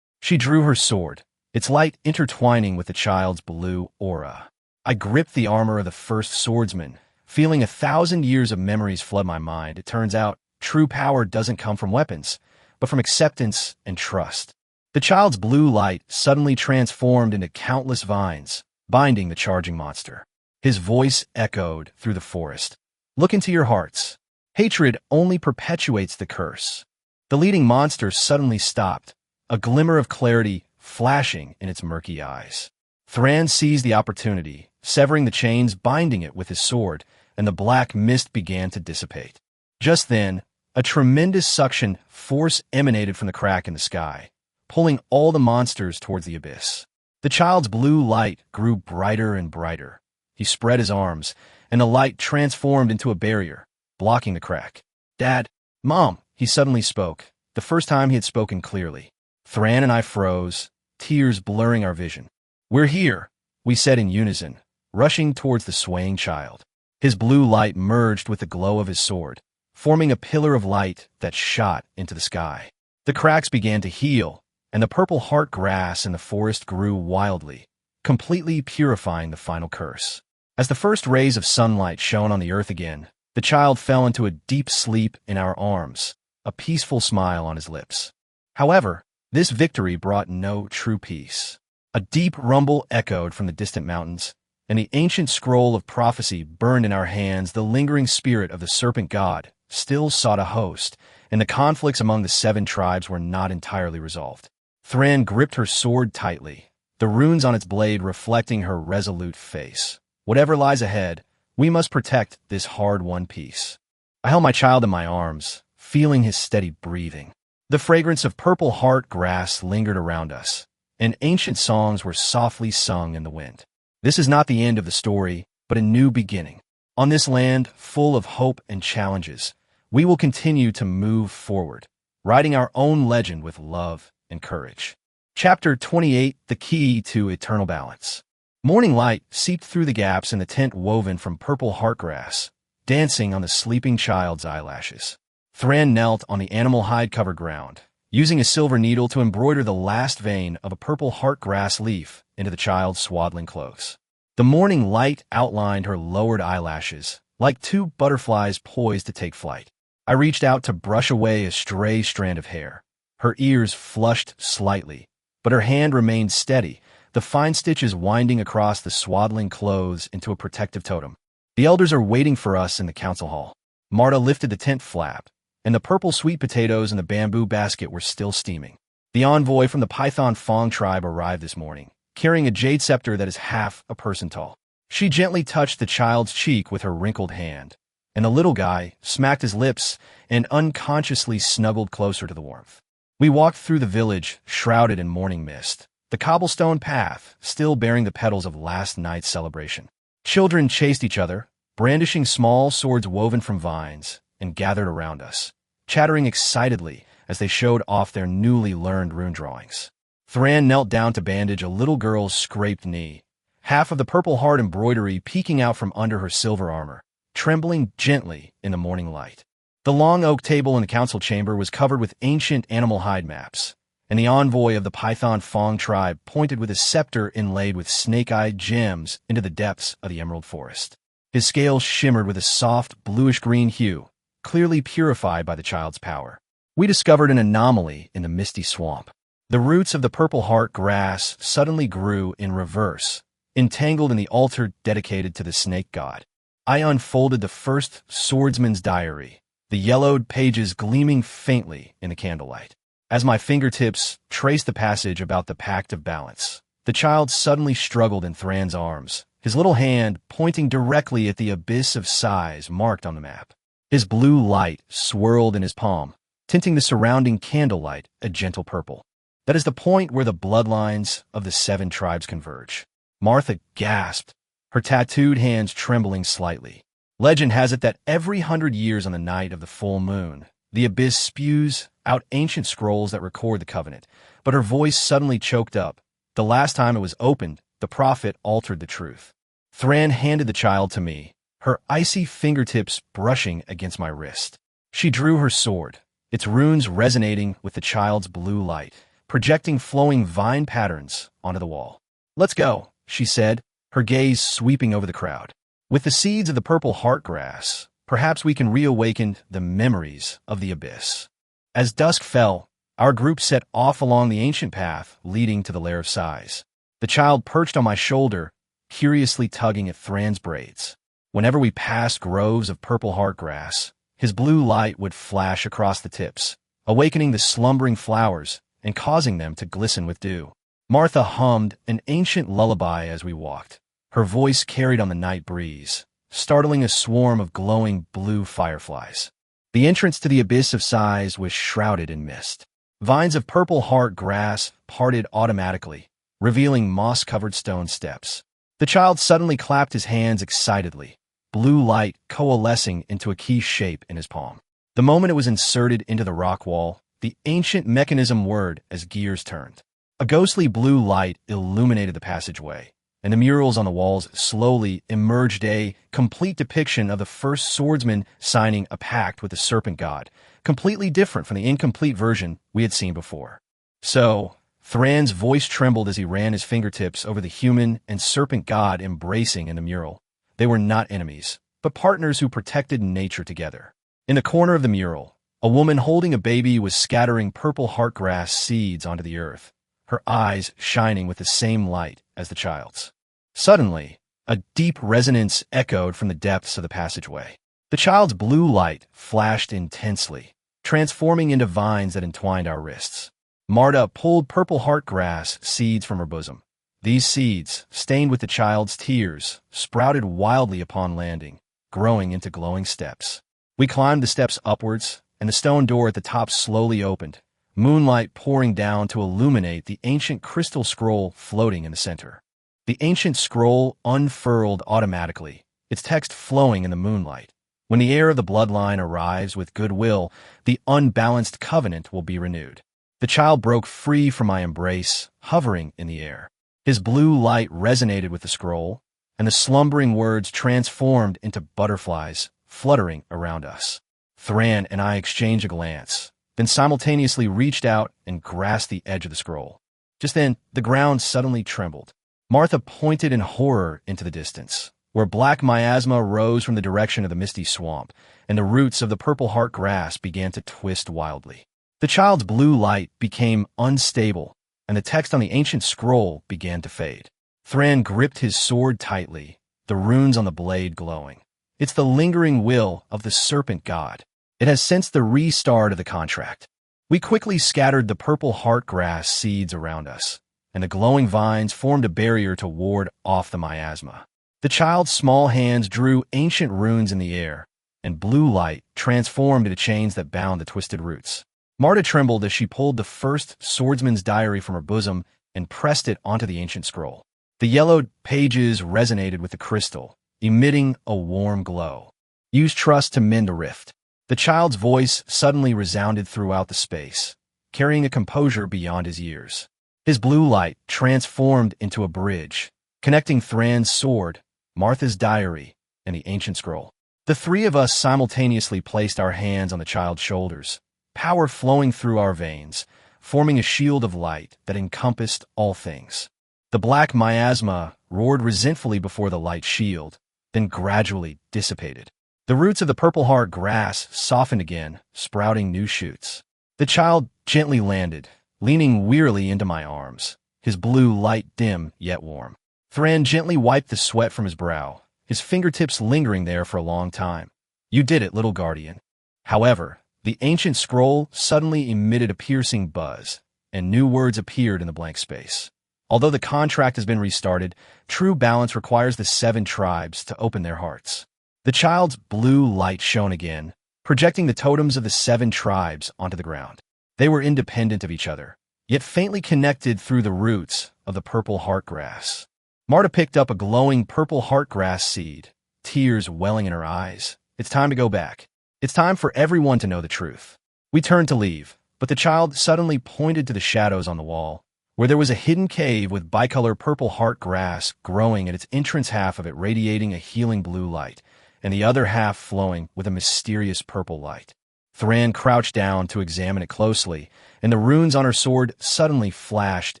She drew her sword, its light intertwining with the child's blue aura. I gripped the armor of the first swordsman, feeling 1,000 years of memories flood my mind. It turns out, true power doesn't come from weapons, but from acceptance and trust. The child's blue light suddenly transformed into countless vines, binding the charging monster. His voice echoed through the forest. "Look into your hearts. Hatred only perpetuates the curse." The leading monster suddenly stopped, a glimmer of clarity flashing in its murky eyes. Thran seized the opportunity, severing the chains binding it with his sword, and the black mist began to dissipate. Just then, a tremendous suction force emanated from the crack in the sky, pulling all the monsters towards the abyss. The child's blue light grew brighter and brighter. He spread his arms, and the light transformed into a barrier, blocking the crack. "Dad, Mom," he suddenly spoke, the first time he had spoken clearly. Thran and I froze, tears blurring our vision. "We're here," we said in unison, rushing towards the swaying child. His blue light merged with the glow of his sword, forming a pillar of light that shot into the sky. The cracks began to heal, and the purple heart grass in the forest grew wildly, completely purifying the final curse. As the first rays of sunlight shone on the earth again, the child fell into a deep sleep in our arms, a peaceful smile on his lips. However, this victory brought no true peace. A deep rumble echoed from the distant mountains, and the ancient scroll of prophecy burned in our hands. The lingering spirit of the serpent god still sought a host, and the conflicts among the 7 tribes were not entirely resolved. Thran gripped her sword tightly, the runes on its blade reflecting her resolute face. Whatever lies ahead, we must protect this hard-won peace. I held my child in my arms, feeling his steady breathing. The fragrance of purple heart grass lingered around us, and ancient songs were softly sung in the wind. This is not the end of the story, but a new beginning. On this land full of hope and challenges, we will continue to move forward, writing our own legend with love and courage. Chapter 28: The Key to Eternal Balance. Morning light seeped through the gaps in the tent woven from purple heartgrass, dancing on the sleeping child's eyelashes. Thran knelt on the animal hide-covered ground, using a silver needle to embroider the last vein of a purple heartgrass leaf into the child's swaddling clothes. The morning light outlined her lowered eyelashes, like 2 butterflies poised to take flight. I reached out to brush away a stray strand of hair. Her ears flushed slightly, but her hand remained steady, the fine stitches winding across the swaddling clothes into a protective totem. "The elders are waiting for us in the council hall." Marta lifted the tent flap, and the purple sweet potatoes in the bamboo basket were still steaming. The envoy from the Python Fong tribe arrived this morning, carrying a jade scepter that is half a person tall. She gently touched the child's cheek with her wrinkled hand, and the little guy smacked his lips and unconsciously snuggled closer to the warmth. We walked through the village, shrouded in morning mist, the cobblestone path still bearing the petals of last night's celebration. Children chased each other, brandishing small swords woven from vines, and gathered around us, chattering excitedly as they showed off their newly learned rune drawings. Thran knelt down to bandage a little girl's scraped knee, half of the purple heart embroidery peeking out from under her silver armor, trembling gently in the morning light. The long oak table in the council chamber was covered with ancient animal hide maps, and the envoy of the Python Fong tribe pointed with his scepter inlaid with snake-eyed gems into the depths of the emerald forest. His scales shimmered with a soft bluish-green hue, clearly purified by the child's power. We discovered an anomaly in the misty swamp. The roots of the purple heart grass suddenly grew in reverse, entangled in the altar dedicated to the snake god. I unfolded the first swordsman's diary, the yellowed pages gleaming faintly in the candlelight. As my fingertips traced the passage about the pact of balance, The child suddenly struggled in Thran's arms, his little hand pointing directly at the abyss of size marked on the map. His blue light swirled in his palm, tinting the surrounding candlelight a gentle purple. That is the point where the bloodlines of the 7 tribes converge. Martha gasped, her tattooed hands trembling slightly. Legend has it that every 100 years on the night of the full moon, the abyss spews out ancient scrolls that record the covenant, but her voice suddenly choked up. The last time it was opened, the prophet altered the truth. Thran handed the child to me, her icy fingertips brushing against my wrist. She drew her sword, its runes resonating with the child's blue light, projecting flowing vine patterns onto the wall. "Let's go," she said, her gaze sweeping over the crowd. "With the seeds of the purple heartgrass, perhaps we can reawaken the memories of the abyss." As dusk fell, our group set off along the ancient path leading to the Lair of Sighs. The child perched on my shoulder, curiously tugging at Thran's braids. Whenever we passed groves of purple heartgrass, his blue light would flash across the tips, awakening the slumbering flowers and causing them to glisten with dew. Martha hummed an ancient lullaby as we walked. Her voice carried on the night breeze, startling a swarm of glowing blue fireflies. The entrance to the abyss of sighs was shrouded in mist. Vines of purple heart grass parted automatically, revealing moss-covered stone steps. The child suddenly clapped his hands excitedly, blue light coalescing into a key shape in his palm. The moment it was inserted into the rock wall, the ancient mechanism whirred as gears turned. A ghostly blue light illuminated the passageway, and the murals on the walls slowly emerged, a complete depiction of the first swordsman signing a pact with the serpent god, completely different from the incomplete version we had seen before. "So," Thran's voice trembled as he ran his fingertips over the human and serpent god embracing in the mural. They were not enemies, but partners who protected nature together. In the corner of the mural, a woman holding a baby was scattering purple heartgrass seeds onto the earth, her eyes shining with the same light as the child's. Suddenly, a deep resonance echoed from the depths of the passageway. The child's blue light flashed intensely, transforming into vines that entwined our wrists. Marta pulled purple heartgrass seeds from her bosom. These seeds, stained with the child's tears, sprouted wildly upon landing, growing into glowing steps. We climbed the steps upwards, and the stone door at the top slowly opened, moonlight pouring down to illuminate the ancient crystal scroll floating in the center. The ancient scroll unfurled automatically, its text flowing in the moonlight. When the heir of the bloodline arrives with goodwill, the unbalanced covenant will be renewed. The child broke free from my embrace, hovering in the air. His blue light resonated with the scroll, and the slumbering words transformed into butterflies, fluttering around us. Thran and I exchanged a glance, then simultaneously reached out and grasped the edge of the scroll. Just then, the ground suddenly trembled. Martha pointed in horror into the distance, where black miasma rose from the direction of the misty swamp, and the roots of the purple heart grass began to twist wildly. The child's blue light became unstable, and the text on the ancient scroll began to fade. Thran gripped his sword tightly, the runes on the blade glowing. "It's the lingering will of the serpent god. It has sensed the restart of the contract." We quickly scattered the purple heart grass seeds around us, and the glowing vines formed a barrier to ward off the miasma. The child's small hands drew ancient runes in the air, and blue light transformed into chains that bound the twisted roots. Marta trembled as she pulled the first swordsman's diary from her bosom and pressed it onto the ancient scroll. The yellowed pages resonated with the crystal, emitting a warm glow. "Use trust to mend the rift." The child's voice suddenly resounded throughout the space, carrying a composure beyond his years. His blue light transformed into a bridge, connecting Thran's sword, Martha's diary, and the ancient scroll. The three of us simultaneously placed our hands on the child's shoulders, power flowing through our veins, forming a shield of light that encompassed all things. The black miasma roared resentfully before the light shield, then gradually dissipated. The roots of the purple heart grass softened again, sprouting new shoots. The child gently landed, leaning wearily into my arms, his blue light dim yet warm. Thran gently wiped the sweat from his brow, his fingertips lingering there for a long time. "You did it, little guardian." However, the ancient scroll suddenly emitted a piercing buzz, and new words appeared in the blank space. Although the contract has been restarted, true balance requires the 7 tribes to open their hearts. The child's blue light shone again, projecting the totems of the 7 tribes onto the ground. They were independent of each other, yet faintly connected through the roots of the purple heartgrass. Marta picked up a glowing purple heartgrass seed, tears welling in her eyes. It's time to go back. It's time for everyone to know the truth. We turned to leave, but the child suddenly pointed to the shadows on the wall, where there was a hidden cave with bicolor purple heartgrass growing at its entrance, half of it radiating a healing blue light, and the other half flowing with a mysterious purple light. Thran crouched down to examine it closely, and the runes on her sword suddenly flashed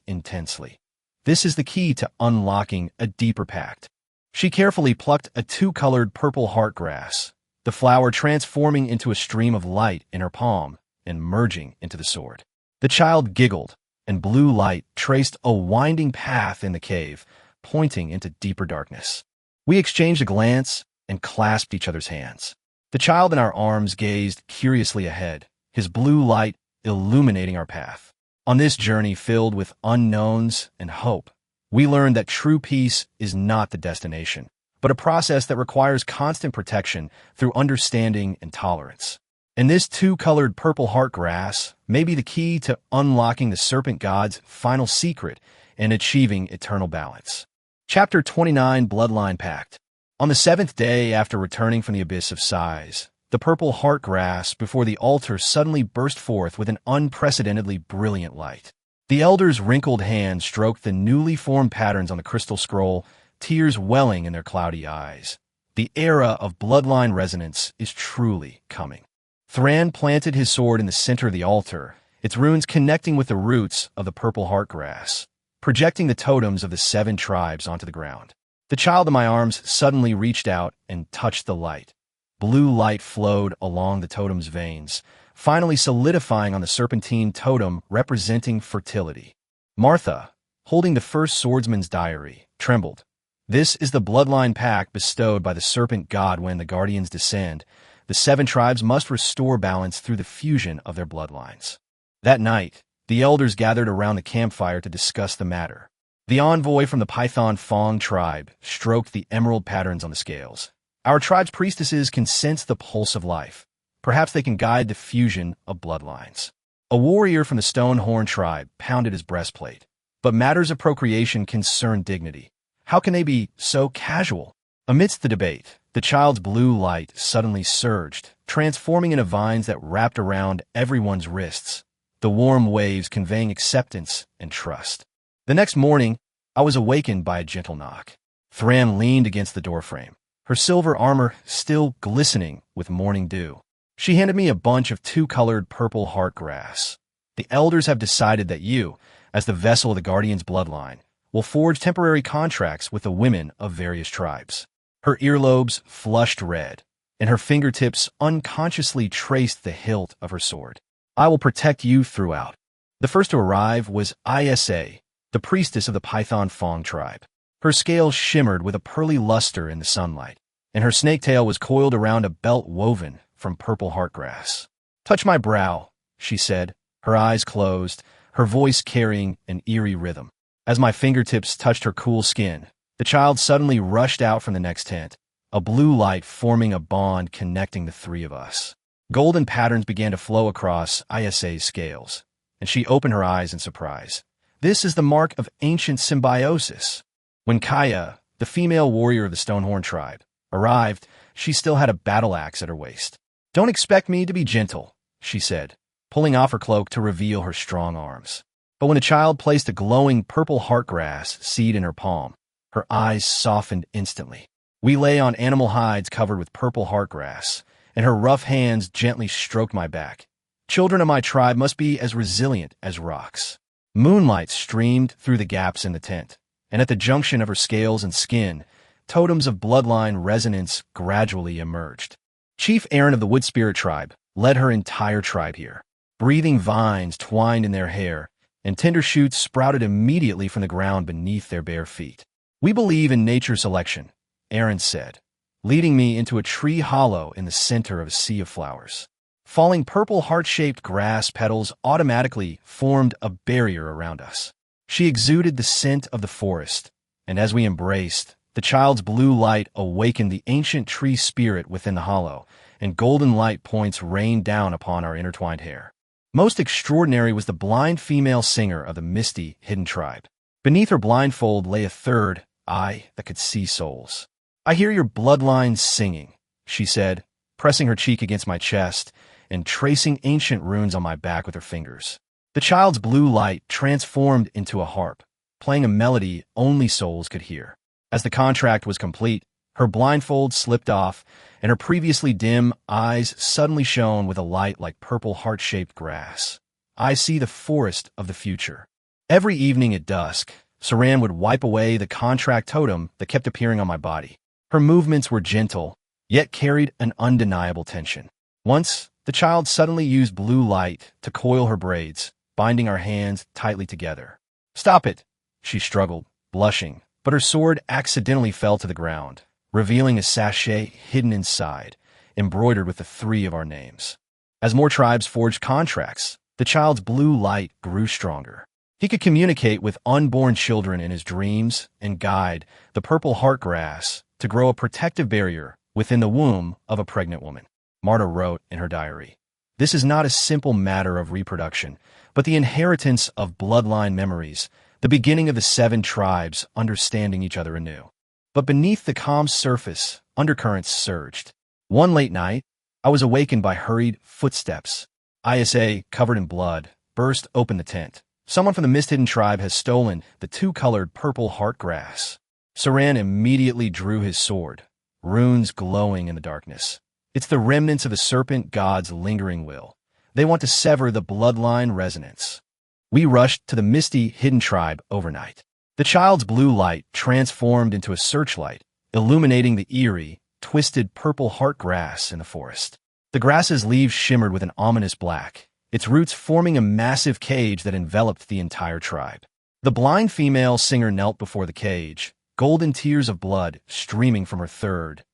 intensely. This is the key to unlocking a deeper pact. She carefully plucked a 2-colored purple heartgrass, the flower transforming into a stream of light in her palm and merging into the sword. The child giggled, and blue light traced a winding path in the cave, pointing into deeper darkness. We exchanged a glance and clasped each other's hands. The child in our arms gazed curiously ahead, his blue light illuminating our path. On this journey filled with unknowns and hope, we learned that true peace is not the destination, but a process that requires constant protection through understanding and tolerance. And this 2-colored purple heartgrass may be the key to unlocking the serpent god's final secret and achieving eternal balance. Chapter 29, Bloodline Pact. On the 7th day after returning from the abyss of sighs, the purple heartgrass before the altar suddenly burst forth with an unprecedentedly brilliant light. The elder's wrinkled hand stroked the newly formed patterns on the crystal scroll, tears welling in their cloudy eyes. The era of bloodline resonance is truly coming. Thran planted his sword in the center of the altar, its runes connecting with the roots of the purple heartgrass, projecting the totems of the 7 tribes onto the ground. The child in my arms suddenly reached out and touched the light. Blue light flowed along the totem's veins, finally solidifying on the serpentine totem representing fertility. Martha, holding the first swordsman's diary, trembled. This is the bloodline pact bestowed by the serpent god. When the guardians descend, the 7 tribes must restore balance through the fusion of their bloodlines. That night, the elders gathered around the campfire to discuss the matter. The envoy from the Python Fong tribe stroked the emerald patterns on the scales. Our tribe's priestesses can sense the pulse of life. Perhaps they can guide the fusion of bloodlines. A warrior from the Stonehorn tribe pounded his breastplate. But matters of procreation concern dignity. How can they be so casual? Amidst the debate, the child's blue light suddenly surged, transforming into vines that wrapped around everyone's wrists, the warm waves conveying acceptance and trust. The next morning, I was awakened by a gentle knock. Thran leaned against the doorframe, her silver armor still glistening with morning dew. She handed me a bunch of 2-colored purple heartgrass. The elders have decided that you, as the vessel of the Guardian's bloodline, will forge temporary contracts with the women of various tribes. Her earlobes flushed red, and her fingertips unconsciously traced the hilt of her sword. I will protect you throughout. The first to arrive was Aaya, the priestess of the Python Fong tribe. Her scales shimmered with a pearly luster in the sunlight, and her snake tail was coiled around a belt woven from purple heartgrass. "Touch my brow," she said, her eyes closed, her voice carrying an eerie rhythm. As my fingertips touched her cool skin, the child suddenly rushed out from the next tent, a blue light forming a bond connecting the 3 of us. Golden patterns began to flow across Aya's scales, and she opened her eyes in surprise. This is the mark of ancient symbiosis. When Kaya, the female warrior of the Stonehorn tribe, arrived, she still had a battle axe at her waist. "Don't expect me to be gentle," she said, pulling off her cloak to reveal her strong arms. But when the child placed a glowing purple heartgrass seed in her palm, her eyes softened instantly. We lay on animal hides covered with purple heartgrass, and her rough hands gently stroked my back. Children of my tribe must be as resilient as rocks. Moonlight streamed through the gaps in the tent, and at the junction of her scales and skin, totems of bloodline resonance gradually emerged. Chief Aaron of the Wood Spirit tribe led her entire tribe here. Breathing vines twined in their hair, and tender shoots sprouted immediately from the ground beneath their bare feet. "We believe in nature selection," Aaron said, leading me into a tree hollow in the center of a sea of flowers. Falling purple heart-shaped grass petals automatically formed a barrier around us. She exuded the scent of the forest, and as we embraced, the child's blue light awakened the ancient tree spirit within the hollow, and golden light points rained down upon our intertwined hair. Most extraordinary was the blind female singer of the misty, hidden tribe. Beneath her blindfold lay a third eye that could see souls. "I hear your bloodline singing," she said, pressing her cheek against my chest and tracing ancient runes on my back with her fingers. The child's blue light transformed into a harp, playing a melody only souls could hear. As the contract was complete, her blindfold slipped off, and her previously dim eyes suddenly shone with a light like purple heart-shaped grass. I see the forest of the future. Every evening at dusk, Saran would wipe away the contract totem that kept appearing on my body. Her movements were gentle, yet carried an undeniable tension. Once, the child suddenly used blue light to coil her braids, binding our hands tightly together. "Stop it," she struggled, blushing, but her sword accidentally fell to the ground, revealing a sachet hidden inside, embroidered with the three of our names. As more tribes forged contracts, the child's blue light grew stronger. He could communicate with unborn children in his dreams and guide the purple heartgrass to grow a protective barrier within the womb of a pregnant woman. Marta wrote in her diary, "This is not a simple matter of reproduction, but the inheritance of bloodline memories, the beginning of the 7 tribes understanding each other anew." But beneath the calm surface, undercurrents surged. One late night, I was awakened by hurried footsteps. Aaya, covered in blood, burst open the tent. "Someone from the mist-hidden tribe has stolen the 2-colored purple heartgrass." Saran immediately drew his sword, runes glowing in the darkness. "It's the remnants of the serpent god's lingering will. They want to sever the bloodline resonance." We rushed to the misty, hidden tribe overnight. The child's blue light transformed into a searchlight, illuminating the eerie, twisted purple heartgrass in the forest. The grass's leaves shimmered with an ominous black, its roots forming a massive cage that enveloped the entire tribe. The blind female singer knelt before the cage, golden tears of blood streaming from her third.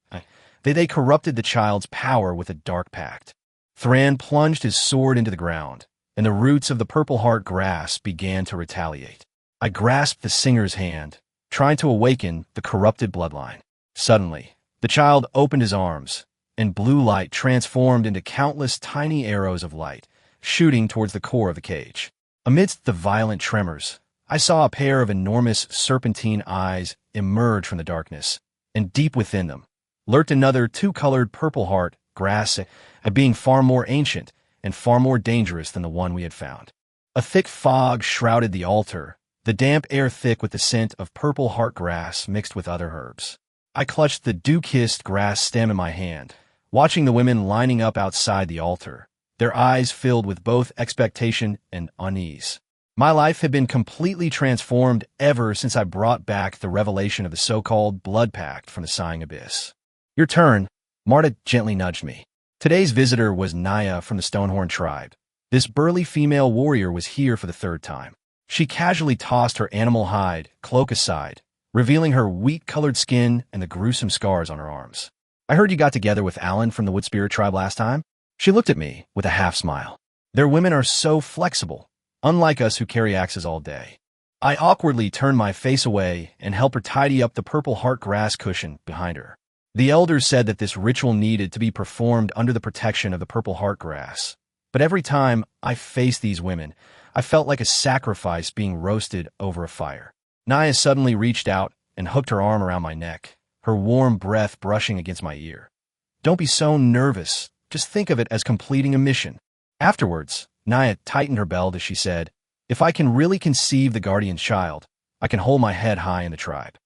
They corrupted the child's power with a dark pact. Thran plunged his sword into the ground, and the roots of the purple heart grass began to retaliate. I grasped the singer's hand, trying to awaken the corrupted bloodline. Suddenly, the child opened his arms, and blue light transformed into countless tiny arrows of light, shooting towards the core of the cage. Amidst the violent tremors, I saw a pair of enormous serpentine eyes emerge from the darkness, and deep within them lurked another 2-colored purple heart grass, a being far more ancient and far more dangerous than the one we had found. A thick fog shrouded the altar, the damp air thick with the scent of purple heart grass mixed with other herbs. I clutched the dew-kissed grass stem in my hand, watching the women lining up outside the altar, their eyes filled with both expectation and unease. My life had been completely transformed ever since I brought back the revelation of the so-called blood pact from the sighing abyss. "Your turn," Marta gently nudged me. Today's visitor was Aaya from the Stonehorn tribe. This burly female warrior was here for the 3rd time. She casually tossed her animal hide cloak aside, revealing her wheat-colored skin and the gruesome scars on her arms. "I heard you got together with Alan from the Wood Spirit tribe last time?" She looked at me with a half-smile. "Their women are so flexible, unlike us who carry axes all day." I awkwardly turned my face away and helped her tidy up the purple heart grass cushion behind her. The elders said that this ritual needed to be performed under the protection of the purple heart grass. But every time I faced these women, I felt like a sacrifice being roasted over a fire. Aaya suddenly reached out and hooked her arm around my neck, her warm breath brushing against my ear. "Don't be so nervous. Just think of it as completing a mission." Afterwards, Aaya tightened her belt as she said, "If I can really conceive the guardian child, I can hold my head high in the tribe."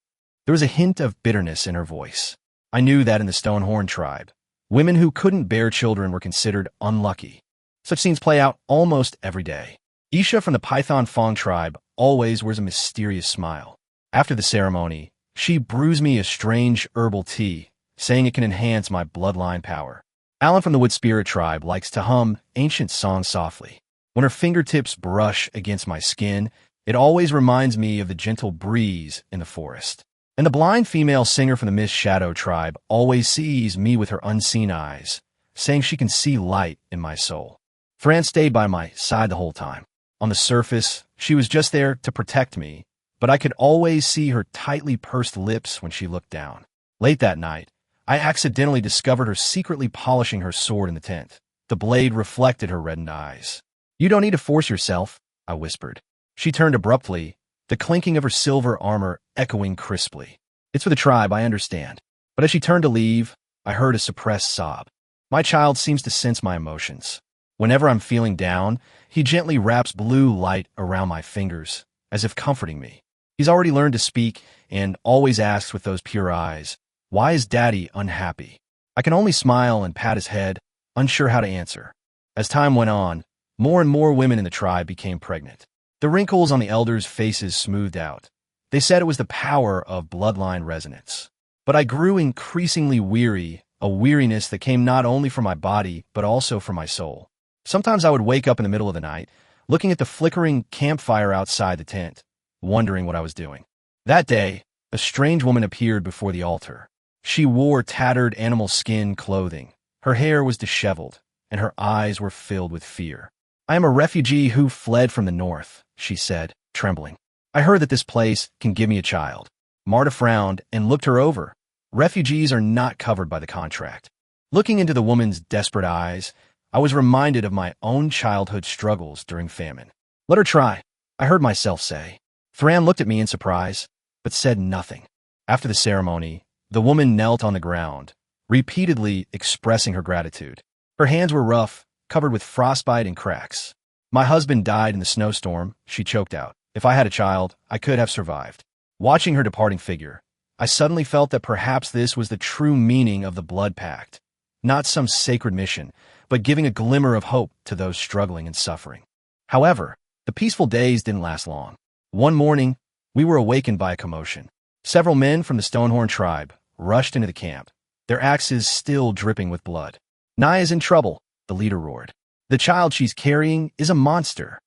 There was a hint of bitterness in her voice. I knew that in the Stonehorn tribe, women who couldn't bear children were considered unlucky. Such scenes play out almost every day. Isha from the Python Fong tribe always wears a mysterious smile. After the ceremony, she brews me a strange herbal tea, saying it can enhance my bloodline power. Alan from the Wood Spirit tribe likes to hum ancient songs softly. When her fingertips brush against my skin, it always reminds me of the gentle breeze in the forest. And the blind female singer from the Mist Shadow tribe always sees me with her unseen eyes, saying she can see light in my soul. Fran stayed by my side the whole time. On the surface, she was just there to protect me, but I could always see her tightly pursed lips when she looked down. Late that night, I accidentally discovered her secretly polishing her sword in the tent. The blade reflected her reddened eyes. "You don't need to force yourself," I whispered. She turned abruptly, the clinking of her silver armor echoing crisply. "It's for the tribe, I understand." But as she turned to leave, I heard a suppressed sob. My child seems to sense my emotions. Whenever I'm feeling down, he gently wraps blue light around my fingers, as if comforting me. He's already learned to speak and always asks with those pure eyes, "Why is Daddy unhappy?" I can only smile and pat his head, unsure how to answer. As time went on, more and more women in the tribe became pregnant. The wrinkles on the elders' faces smoothed out. They said it was the power of bloodline resonance. But I grew increasingly weary, a weariness that came not only from my body, but also from my soul. Sometimes I would wake up in the middle of the night, looking at the flickering campfire outside the tent, wondering what I was doing. That day, a strange woman appeared before the altar. She wore tattered animal skin clothing. Her hair was disheveled, and her eyes were filled with fear. "I am a refugee who fled from the north," she said, trembling. "I heard that this place can give me a child." Marta frowned and looked her over. Refugees are not covered by the contract. Looking into the woman's desperate eyes, I was reminded of my own childhood struggles during famine. "Let her try," I heard myself say. Thran looked at me in surprise, but said nothing. After the ceremony, the woman knelt on the ground, repeatedly expressing her gratitude. Her hands were rough, covered with frostbite and cracks. "My husband died in the snowstorm," she choked out. "If I had a child, I could have survived." Watching her departing figure, I suddenly felt that perhaps this was the true meaning of the blood pact. Not some sacred mission, but giving a glimmer of hope to those struggling and suffering. However, the peaceful days didn't last long. One morning, we were awakened by a commotion. Several men from the Stonehorn tribe rushed into the camp, their axes still dripping with blood. "Naaya's in trouble," the leader roared. "The child she's carrying is a monster."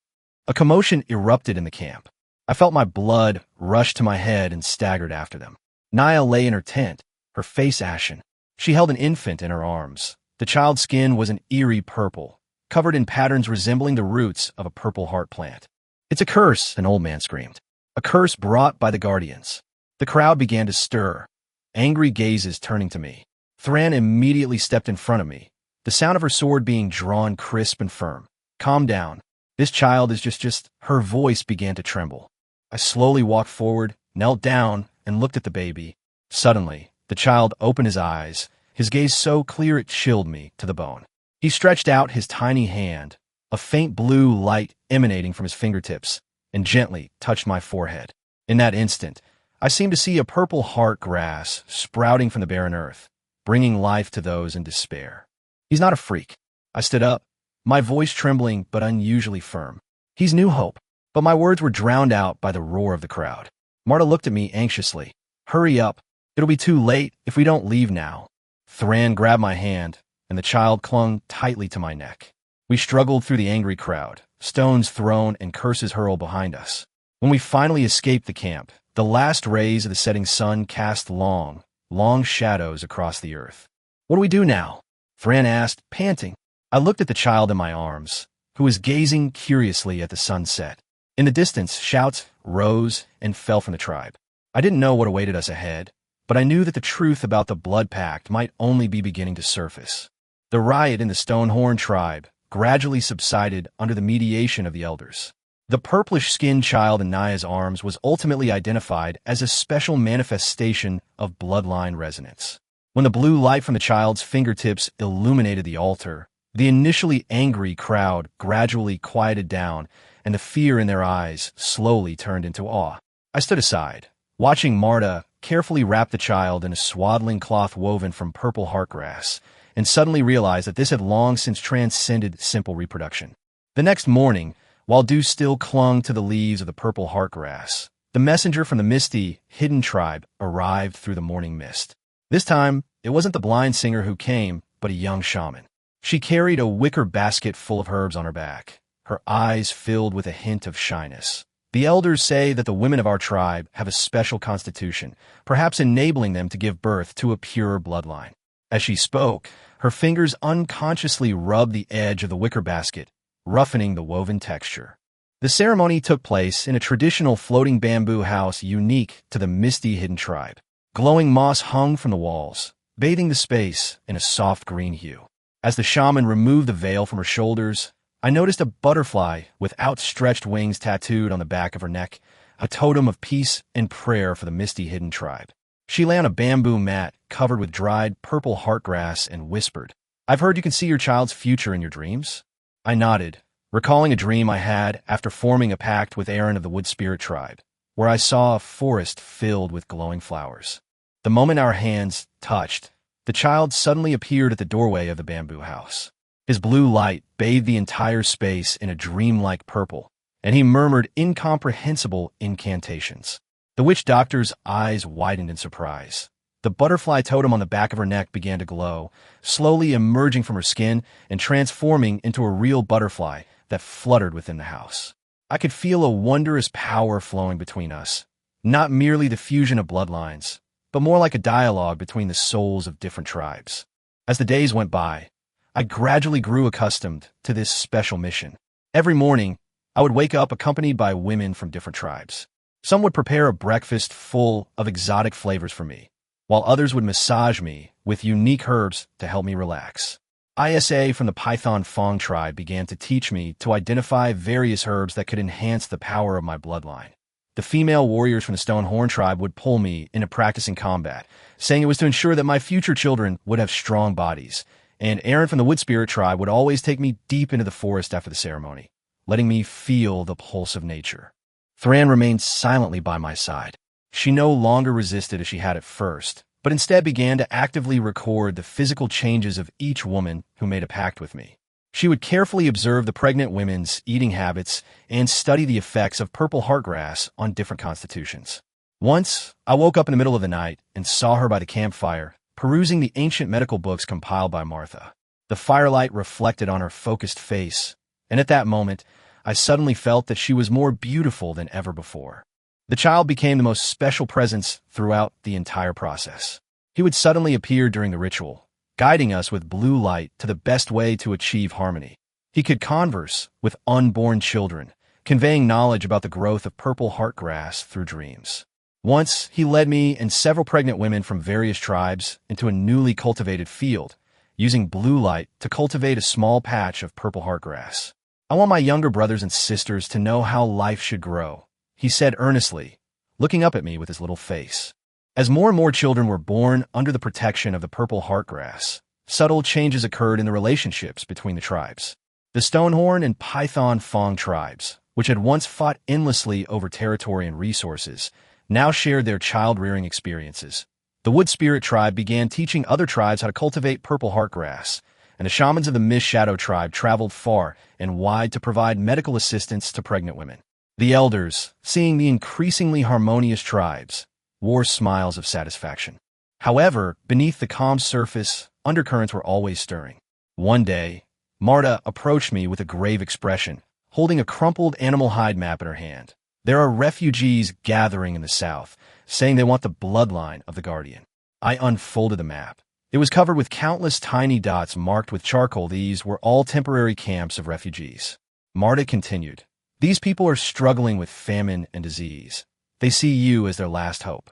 A commotion erupted in the camp. I felt my blood rush to my head and staggered after them. Aaya lay in her tent, her face ashen. She held an infant in her arms. The child's skin was an eerie purple, covered in patterns resembling the roots of a purple heart plant. "It's a curse," an old man screamed. "A curse brought by the guardians." The crowd began to stir, angry gazes turning to me. Thran immediately stepped in front of me, the sound of her sword being drawn crisp and firm. "Calm down. This child is just..." Her voice began to tremble. I slowly walked forward, knelt down, and looked at the baby. Suddenly, the child opened his eyes, his gaze so clear it chilled me to the bone. He stretched out his tiny hand, a faint blue light emanating from his fingertips, and gently touched my forehead. In that instant, I seemed to see a purple heart grass sprouting from the barren earth, bringing life to those in despair. "He's not a freak." I stood up, my voice trembling but unusually firm. "He's new hope." But my words were drowned out by the roar of the crowd. Marta looked at me anxiously. "Hurry up. It'll be too late if we don't leave now." Thran grabbed my hand, and the child clung tightly to my neck. We struggled through the angry crowd, stones thrown and curses hurled behind us. When we finally escaped the camp, the last rays of the setting sun cast long, long shadows across the earth. "What do we do now?" Thran asked, panting. I looked at the child in my arms, who was gazing curiously at the sunset. In the distance, shouts rose and fell from the tribe. I didn't know what awaited us ahead, but I knew that the truth about the blood pact might only be beginning to surface. The riot in the Stonehorn tribe gradually subsided under the mediation of the elders. The purplish-skinned child in Naaya's arms was ultimately identified as a special manifestation of bloodline resonance. When the blue light from the child's fingertips illuminated the altar, the initially angry crowd gradually quieted down, and the fear in their eyes slowly turned into awe. I stood aside, watching Marta carefully wrap the child in a swaddling cloth woven from purple heartgrass, and suddenly realized that this had long since transcended simple reproduction. The next morning, while dew still clung to the leaves of the purple heartgrass, the messenger from the misty, hidden tribe arrived through the morning mist. This time, it wasn't the blind singer who came, but a young shaman. She carried a wicker basket full of herbs on her back, her eyes filled with a hint of shyness. "The elders say that the women of our tribe have a special constitution, perhaps enabling them to give birth to a pure bloodline." As she spoke, her fingers unconsciously rubbed the edge of the wicker basket, roughening the woven texture. The ceremony took place in a traditional floating bamboo house unique to the misty hidden tribe. Glowing moss hung from the walls, bathing the space in a soft green hue. As the shaman removed the veil from her shoulders, I noticed a butterfly with outstretched wings tattooed on the back of her neck, a totem of peace and prayer for the misty hidden tribe. She lay on a bamboo mat covered with dried purple heartgrass and whispered, "I've heard you can see your child's future in your dreams." I nodded, recalling a dream I had after forming a pact with Aaron of the Wood Spirit tribe, where I saw a forest filled with glowing flowers. The moment our hands touched, the child suddenly appeared at the doorway of the bamboo house. His blue light bathed the entire space in a dreamlike purple, and he murmured incomprehensible incantations. The witch doctor's eyes widened in surprise. The butterfly totem on the back of her neck began to glow, slowly emerging from her skin and transforming into a real butterfly that fluttered within the house. I could feel a wondrous power flowing between us, not merely the fusion of bloodlines, but more like a dialogue between the souls of different tribes. As the days went by, I gradually grew accustomed to this special mission. Every morning, I would wake up accompanied by women from different tribes. Some would prepare a breakfast full of exotic flavors for me, while others would massage me with unique herbs to help me relax. Aaya from the Python Fong tribe began to teach me to identify various herbs that could enhance the power of my bloodline. The female warriors from the Stonehorn tribe would pull me into practicing combat, saying it was to ensure that my future children would have strong bodies, and Aaron from the Wood Spirit tribe would always take me deep into the forest after the ceremony, letting me feel the pulse of nature. Thran remained silently by my side. She no longer resisted as she had at first, but instead began to actively record the physical changes of each woman who made a pact with me. She would carefully observe the pregnant women's eating habits and study the effects of purple heartgrass on different constitutions. Once, I woke up in the middle of the night and saw her by the campfire, perusing the ancient medical books compiled by Martha. The firelight reflected on her focused face, and at that moment, I suddenly felt that she was more beautiful than ever before. The child became the most special presence throughout the entire process. He would suddenly appear during the ritual, guiding us with blue light to the best way to achieve harmony. He could converse with unborn children, conveying knowledge about the growth of purple heartgrass through dreams. Once, he led me and several pregnant women from various tribes into a newly cultivated field, using blue light to cultivate a small patch of purple heartgrass. "I want my younger brothers and sisters to know how life should grow," he said earnestly, looking up at me with his little face. As more and more children were born under the protection of the purple heartgrass, subtle changes occurred in the relationships between the tribes. The Stonehorn and Python Fong tribes, which had once fought endlessly over territory and resources, now shared their child-rearing experiences. The Wood Spirit tribe began teaching other tribes how to cultivate purple heartgrass, and the shamans of the Mist Shadow tribe traveled far and wide to provide medical assistance to pregnant women. The elders, seeing the increasingly harmonious tribes, wore smiles of satisfaction. However, beneath the calm surface, undercurrents were always stirring. One day, Marta approached me with a grave expression, holding a crumpled animal hide map in her hand. "There are refugees gathering in the south, saying they want the bloodline of the Guardian." I unfolded the map. It was covered with countless tiny dots marked with charcoal. These were all temporary camps of refugees. Marta continued, "These people are struggling with famine and disease. They see you as their last hope."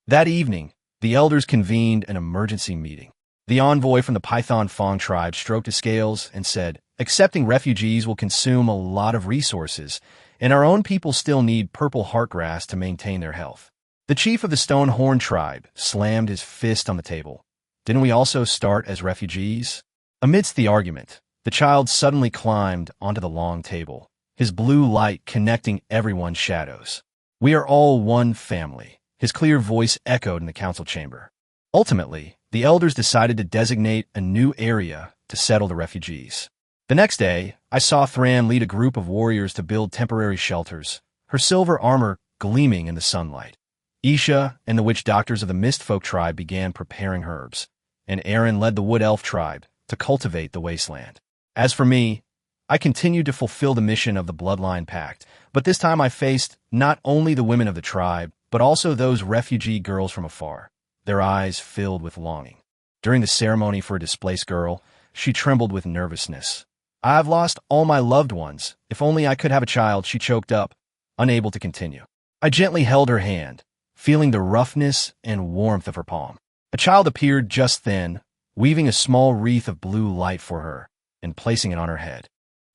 That evening, the elders convened an emergency meeting. The envoy from the Python Fong tribe stroked his scales and said, "Accepting refugees will consume a lot of resources, and our own people still need purple heartgrass to maintain their health." The chief of the Stonehorn tribe slammed his fist on the table. "Didn't we also start as refugees?" Amidst the argument, the child suddenly climbed onto the long table, his blue light connecting everyone's shadows. "We are all one family," his clear voice echoed in the council chamber. Ultimately, the elders decided to designate a new area to settle the refugees. The next day, I saw Thran lead a group of warriors to build temporary shelters, her silver armor gleaming in the sunlight. Isha and the witch doctors of the Mistfolk tribe began preparing herbs, and Aaron led the Wood Elf tribe to cultivate the wasteland. As for me, I continued to fulfill the mission of the Bloodline Pact, but this time I faced not only the women of the tribe, but also those refugee girls from afar, their eyes filled with longing. During the ceremony for a displaced girl, she trembled with nervousness. I've lost all my loved ones. If only I could have a child, she choked up, unable to continue. I gently held her hand, feeling the roughness and warmth of her palm. A child appeared just then, weaving a small wreath of blue light for her and placing it on her head.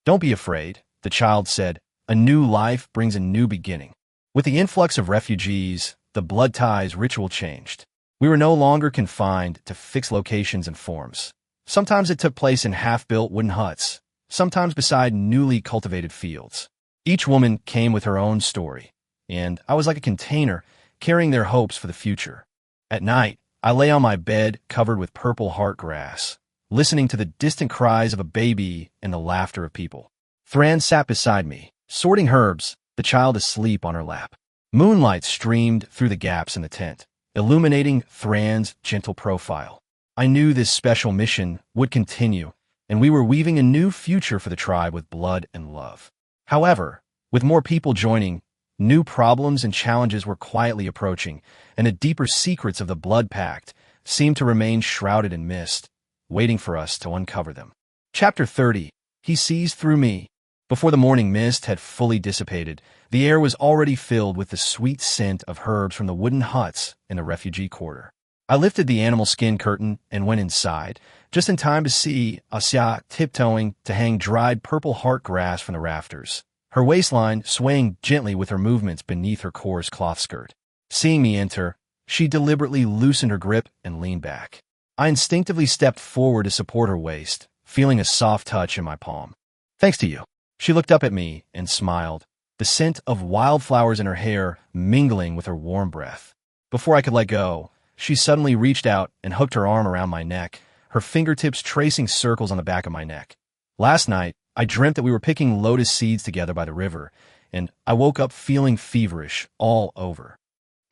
Don't be afraid, the child said. A new life brings a new beginning. With the influx of refugees, the blood ties ritual changed. We were no longer confined to fixed locations and forms. Sometimes it took place in half-built wooden huts, sometimes beside newly cultivated fields. Each woman came with her own story, and I was like a container carrying their hopes for the future. At night, I lay on my bed covered with purple heart grass, listening to the distant cries of a baby and the laughter of people. Thran sat beside me, sorting herbs, the child asleep on her lap. Moonlight streamed through the gaps in the tent, illuminating Thran's gentle profile. I knew this special mission would continue, and we were weaving a new future for the tribe with blood and love. However, with more people joining, new problems and challenges were quietly approaching, and the deeper secrets of the blood pact seemed to remain shrouded in mist, waiting for us to uncover them. Chapter 30. He sees through me. Before the morning mist had fully dissipated, the air was already filled with the sweet scent of herbs from the wooden huts in the refugee quarter. I lifted the animal skin curtain and went inside, just in time to see Aaya tiptoeing to hang dried purple heart grass from the rafters, her waistline swaying gently with her movements beneath her coarse cloth skirt. Seeing me enter, she deliberately loosened her grip and leaned back. I instinctively stepped forward to support her waist, feeling a soft touch in my palm. Thanks to you. She looked up at me and smiled, the scent of wildflowers in her hair mingling with her warm breath. Before I could let go, she suddenly reached out and hooked her arm around my neck, her fingertips tracing circles on the back of my neck. Last night, I dreamt that we were picking lotus seeds together by the river, and I woke up feeling feverish all over.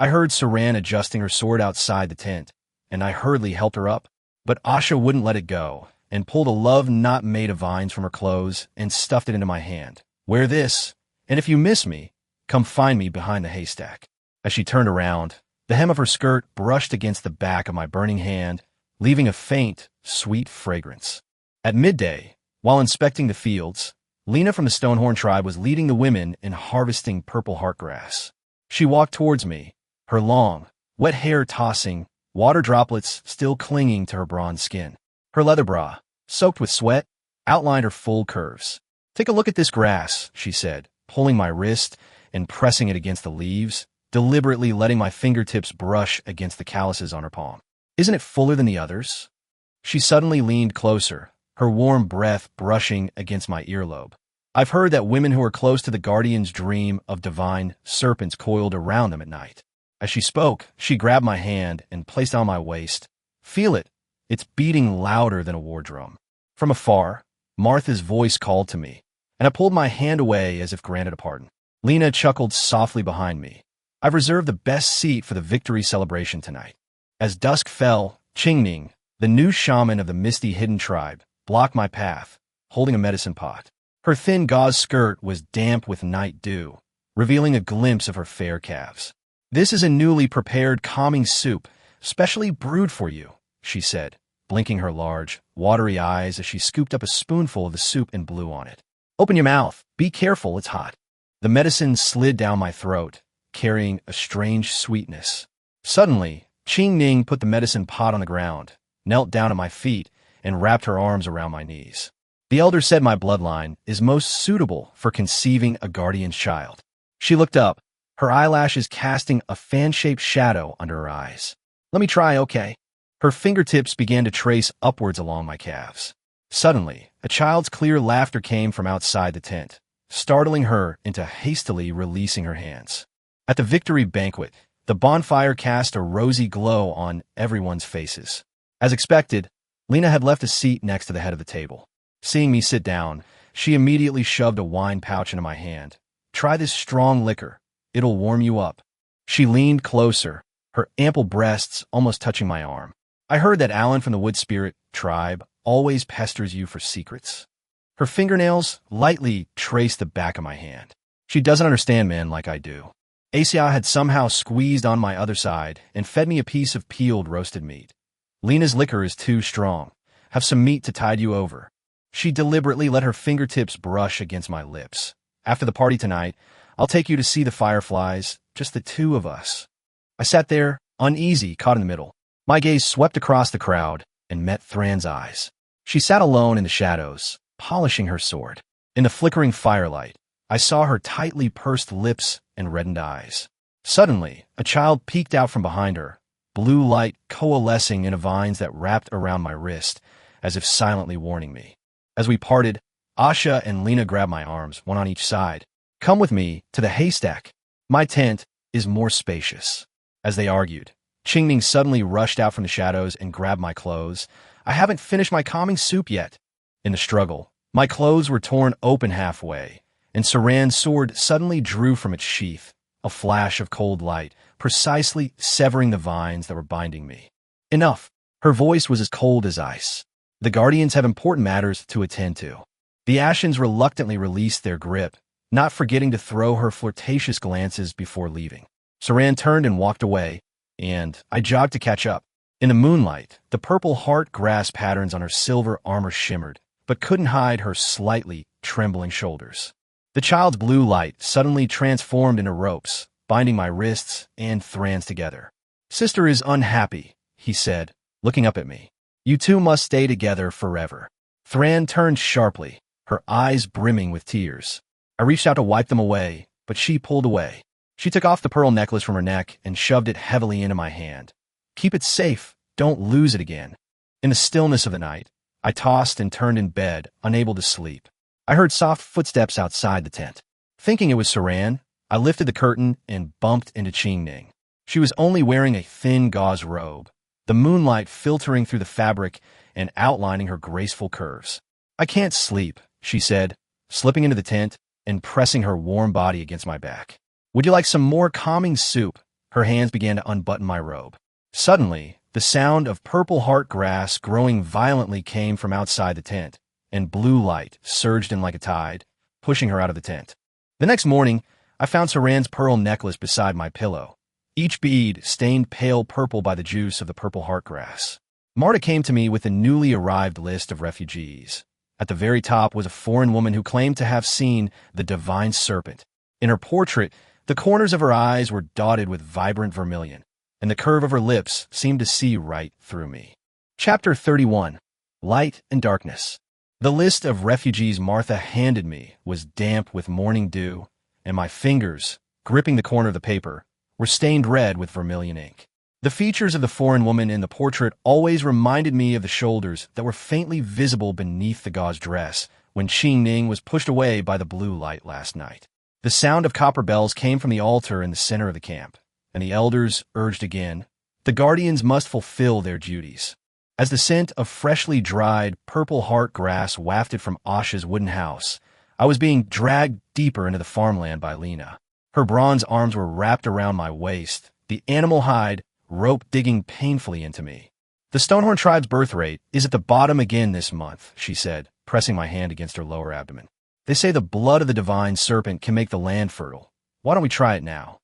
I heard Saran adjusting her sword outside the tent, and I hurriedly helped her up. But Aaya wouldn't let it go, and pulled a love knot made of vines from her clothes and stuffed it into my hand. Wear this, and if you miss me, come find me behind the haystack. As she turned around, the hem of her skirt brushed against the back of my burning hand, leaving a faint, sweet fragrance. At midday, while inspecting the fields, Lena from the Stonehorn tribe was leading the women in harvesting purple heartgrass. She walked towards me, her long, wet hair tossing, water droplets still clinging to her bronze skin. Her leather bra, soaked with sweat, outlined her full curves. Take a look at this grass, she said, pulling my wrist and pressing it against the leaves, deliberately letting my fingertips brush against the calluses on her palm. Isn't it fuller than the others? She suddenly leaned closer, her warm breath brushing against my earlobe. I've heard that women who are close to the guardians dream of divine serpents coiled around them at night. As she spoke, she grabbed my hand and placed it on my waist. Feel it. It's beating louder than a war drum. From afar, Martha's voice called to me, and I pulled my hand away as if granted a pardon. Lena chuckled softly behind me. I've reserved the best seat for the victory celebration tonight. As dusk fell, Qingning, the new shaman of the misty hidden tribe, blocked my path, holding a medicine pot. Her thin gauze skirt was damp with night dew, revealing a glimpse of her fair calves. This is a newly prepared calming soup, specially brewed for you, she said, blinking her large, watery eyes as she scooped up a spoonful of the soup and blew on it. Open your mouth. Be careful, it's hot. The medicine slid down my throat, carrying a strange sweetness. Suddenly, Qingning put the medicine pot on the ground, knelt down at my feet, and wrapped her arms around my knees. The elder said my bloodline is most suitable for conceiving a guardian's child. She looked up, her eyelashes casting a fan-shaped shadow under her eyes. Let me try, okay? Her fingertips began to trace upwards along my calves. Suddenly, a child's clear laughter came from outside the tent, startling her into hastily releasing her hands. At the victory banquet, the bonfire cast a rosy glow on everyone's faces. As expected, Lena had left a seat next to the head of the table. Seeing me sit down, she immediately shoved a wine pouch into my hand. Try this strong liquor. It'll warm you up. She leaned closer, her ample breasts almost touching my arm. I heard that Alan from the Wood Spirit tribe always pesters you for secrets. Her fingernails lightly traced the back of my hand. She doesn't understand men like I do. Aaya had somehow squeezed on my other side and fed me a piece of peeled roasted meat. Lena's liquor is too strong. Have some meat to tide you over. She deliberately let her fingertips brush against my lips. After the party tonight, I'll take you to see the fireflies, just the two of us. I sat there, uneasy, caught in the middle. My gaze swept across the crowd and met Thran's eyes. She sat alone in the shadows, polishing her sword. In the flickering firelight, I saw her tightly pursed lips and reddened eyes. Suddenly, a child peeked out from behind her, blue light coalescing into vines that wrapped around my wrist, as if silently warning me. As we parted, Aaya and Lena grabbed my arms, one on each side. Come with me to the haystack. My tent is more spacious. As they argued, Qingning suddenly rushed out from the shadows and grabbed my clothes. I haven't finished my calming soup yet. In the struggle, my clothes were torn open halfway, and Saran's sword suddenly drew from its sheath, a flash of cold light, precisely severing the vines that were binding me. Enough. Her voice was as cold as ice. The Guardians have important matters to attend to. The Ashens reluctantly released their grip, not forgetting to throw her flirtatious glances before leaving. Saran turned and walked away, and I jogged to catch up. In the moonlight, the purple heart grass patterns on her silver armor shimmered, but couldn't hide her slightly trembling shoulders. The child's blue light suddenly transformed into ropes, binding my wrists and Thran's together. Sister is unhappy, he said, looking up at me. You two must stay together forever. Thran turned sharply, her eyes brimming with tears. I reached out to wipe them away, but she pulled away. She took off the pearl necklace from her neck and shoved it heavily into my hand. Keep it safe. Don't lose it again. In the stillness of the night, I tossed and turned in bed, unable to sleep. I heard soft footsteps outside the tent. Thinking it was Saran, I lifted the curtain and bumped into Qingning. She was only wearing a thin gauze robe, the moonlight filtering through the fabric and outlining her graceful curves. I can't sleep, she said, slipping into the tent and pressing her warm body against my back. Would you like some more calming soup? Her hands began to unbutton my robe. Suddenly, the sound of purple heart grass growing violently came from outside the tent, and blue light surged in like a tide, pushing her out of the tent. The next morning, I found Saran's pearl necklace beside my pillow, each bead stained pale purple by the juice of the purple heart grass. Marta came to me with a newly arrived list of refugees. At the very top was a foreign woman who claimed to have seen the divine serpent. In her portrait, the corners of her eyes were dotted with vibrant vermilion, and the curve of her lips seemed to see right through me. Chapter 31. Light and Darkness. The list of refugees Martha handed me was damp with morning dew, and my fingers, gripping the corner of the paper, were stained red with vermilion ink. The features of the foreign woman in the portrait always reminded me of the shoulders that were faintly visible beneath the gauze dress when Qingning was pushed away by the blue light last night. The sound of copper bells came from the altar in the center of the camp, and the elders urged again, the Guardians must fulfill their duties. As the scent of freshly dried purple heart grass wafted from Asha's wooden house, I was being dragged deeper into the farmland by Lena. Her bronze arms were wrapped around my waist, the animal hide rope digging painfully into me. The Stonehorn tribe's birth rate is at the bottom again this month, she said, pressing my hand against her lower abdomen. They say the blood of the divine serpent can make the land fertile. Why don't we try it now?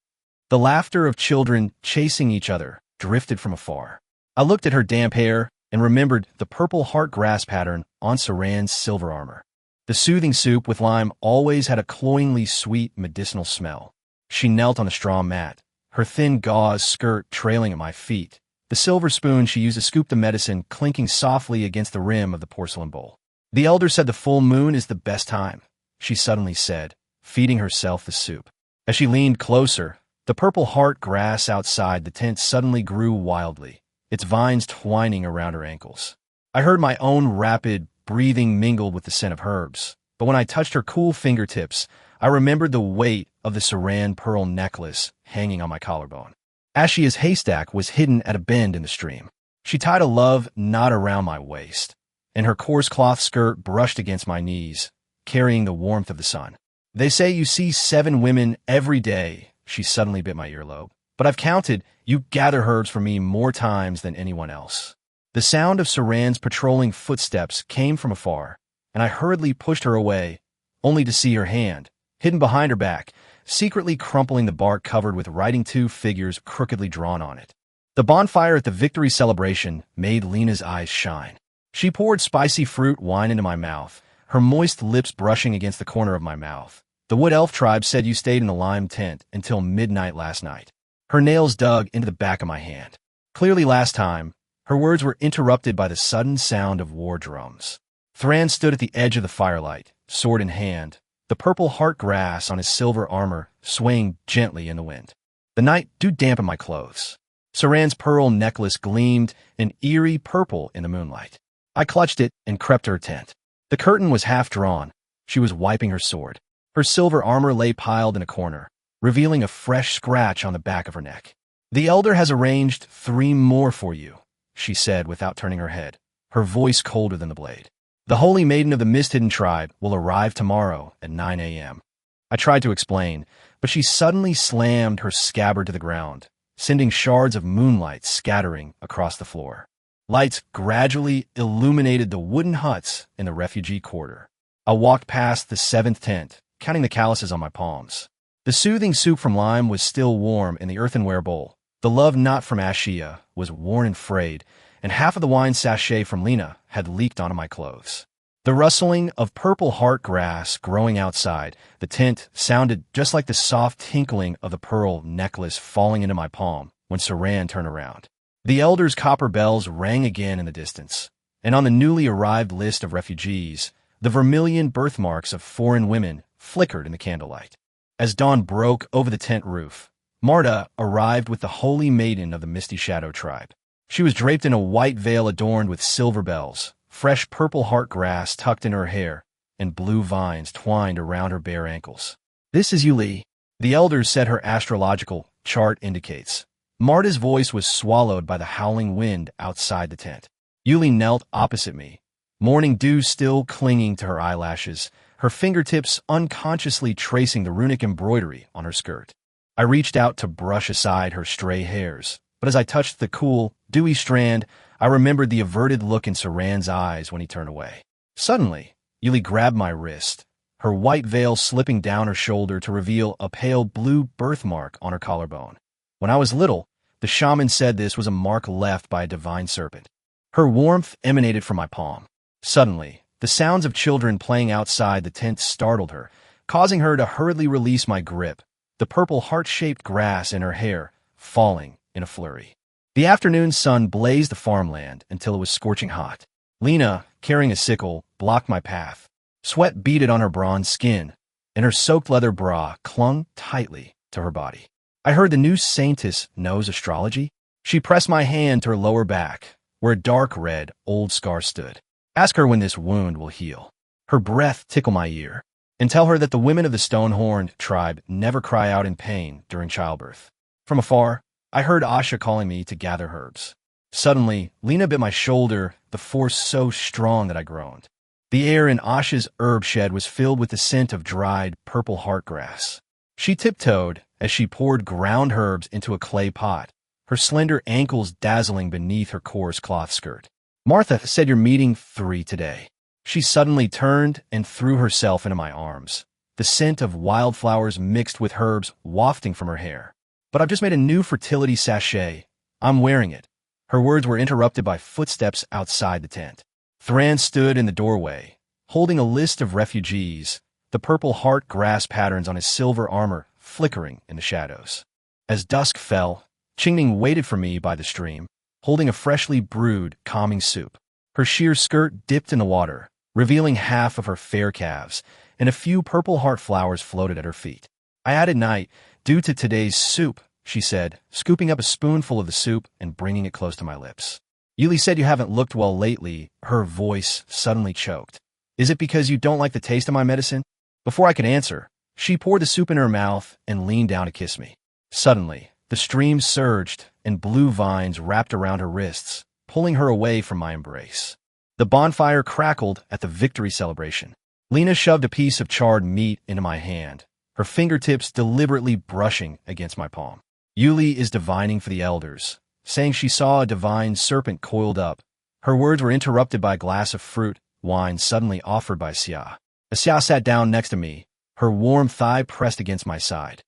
The laughter of children chasing each other drifted from afar. I looked at her damp hair and remembered the purple heart grass pattern on Saran's silver armor. The soothing soup with lime always had a cloyingly sweet medicinal smell. She knelt on the straw mat, her thin gauze skirt trailing at my feet, the silver spoon she used to scoop the medicine clinking softly against the rim of the porcelain bowl. The elder said the full moon is the best time, she suddenly said, feeding herself the soup. As she leaned closer, the purple heart grass outside the tent suddenly grew wildly, its vines twining around her ankles. I heard my own rapid breathing mingled with the scent of herbs, but when I touched her cool fingertips, I remembered the weight of the Saran pearl necklace hanging on my collarbone. Ashia's haystack was hidden at a bend in the stream. She tied a love knot around my waist, and her coarse cloth skirt brushed against my knees, carrying the warmth of the sun. They say you see 7 women every day, she suddenly bit my earlobe. But I've counted, you gather herbs for me more times than anyone else. The sound of Saran's patrolling footsteps came from afar, and I hurriedly pushed her away, only to see her hand, hidden behind her back, secretly crumpling the bark covered with writing 2 figures crookedly drawn on it. The bonfire at the victory celebration made Lena's eyes shine. She poured spicy fruit wine into my mouth, her moist lips brushing against the corner of my mouth. The Wood Elf tribe said you stayed in the lime tent until midnight last night. Her nails dug into the back of my hand. Clearly last time, her words were interrupted by the sudden sound of war drums. Thran stood at the edge of the firelight, sword in hand, the purple heart grass on his silver armor swaying gently in the wind. The night dew dampened my clothes. Saran's pearl necklace gleamed an eerie purple in the moonlight. I clutched it and crept to her tent. The curtain was half drawn. She was wiping her sword. Her silver armor lay piled in a corner, revealing a fresh scratch on the back of her neck. "The Elder has arranged 3 more for you," she said without turning her head, her voice colder than the blade. "The Holy Maiden of the Mist-Hidden Tribe will arrive tomorrow at 9 a.m. I tried to explain, but she suddenly slammed her scabbard to the ground, sending shards of moonlight scattering across the floor. Lights gradually illuminated the wooden huts in the refugee quarter. I walked past the 7th tent, counting the calluses on my palms. The soothing soup from lime was still warm in the earthenware bowl. The love knot from Aaya was worn and frayed, and half of the wine sachet from Lena had leaked onto my clothes. The rustling of purple heart grass growing outside the tent sounded just like the soft tinkling of the pearl necklace falling into my palm when Saran turned around. The Elder's copper bells rang again in the distance, and on the newly arrived list of refugees, the vermilion birthmarks of foreign women flickered in the candlelight. As dawn broke over the tent roof, Marta arrived with the Holy Maiden of the Misty Shadow tribe. She was draped in a white veil adorned with silver bells, fresh purple heart grass tucked in her hair, and blue vines twined around her bare ankles. "This is Yuli," the Elders said her astrological chart indicates. Marta's voice was swallowed by the howling wind outside the tent. Yuli knelt opposite me, morning dew still clinging to her eyelashes, her fingertips unconsciously tracing the runic embroidery on her skirt. I reached out to brush aside her stray hairs, but as I touched the cool, dewy strand, I remembered the averted look in Saran's eyes when he turned away. Suddenly, Yuli grabbed my wrist, her white veil slipping down her shoulder to reveal a pale blue birthmark on her collarbone. When I was little, the shaman said this was a mark left by a divine serpent. Her warmth emanated from my palm. Suddenly, the sounds of children playing outside the tent startled her, causing her to hurriedly release my grip, the purple heart-shaped grass in her hair falling in a flurry. The afternoon sun blazed the farmland until it was scorching hot. Lena, carrying a sickle, blocked my path. Sweat beaded on her bronze skin, and her soaked leather bra clung tightly to her body. I heard the new saintess knows astrology. She pressed my hand to her lower back, where a dark red old scar stood. "Ask her when this wound will heal." Her breath tickled my ear. "And tell her that the women of the Stone-Horned tribe never cry out in pain during childbirth." From afar, I heard Aaya calling me to gather herbs. Suddenly, Lena bit my shoulder, the force so strong that I groaned. The air in Aaya's herb shed was filled with the scent of dried, purple heart grass. She tiptoed as she poured ground herbs into a clay pot, her slender ankles dazzling beneath her coarse cloth skirt. "Martha said you're meeting 3 today." She suddenly turned and threw herself into my arms, the scent of wildflowers mixed with herbs wafting from her hair. "But I've just made a new fertility sachet. I'm wearing it." Her words were interrupted by footsteps outside the tent. Thran stood in the doorway, holding a list of refugees, the purple heart grass patterns on his silver armor flickering in the shadows. As dusk fell, Qingning waited for me by the stream, holding a freshly brewed, calming soup. Her sheer skirt dipped in the water, revealing half of her fair calves, and a few purple heart flowers floated at her feet. "I added night due to today's soup," she said, scooping up a spoonful of the soup and bringing it close to my lips. "Yuli said you haven't looked well lately." Her voice suddenly choked. "Is it because you don't like the taste of my medicine?" Before I could answer, she poured the soup in her mouth and leaned down to kiss me. Suddenly, the stream surged and blue vines wrapped around her wrists, pulling her away from my embrace. The bonfire crackled at the victory celebration. Lena shoved a piece of charred meat into my hand, her fingertips deliberately brushing against my palm. "Yuli is divining for the Elders," saying she saw a divine serpent coiled up. Her words were interrupted by a glass of fruit wine suddenly offered by Aaya. Aaya sat down next to me, her warm thigh pressed against my side.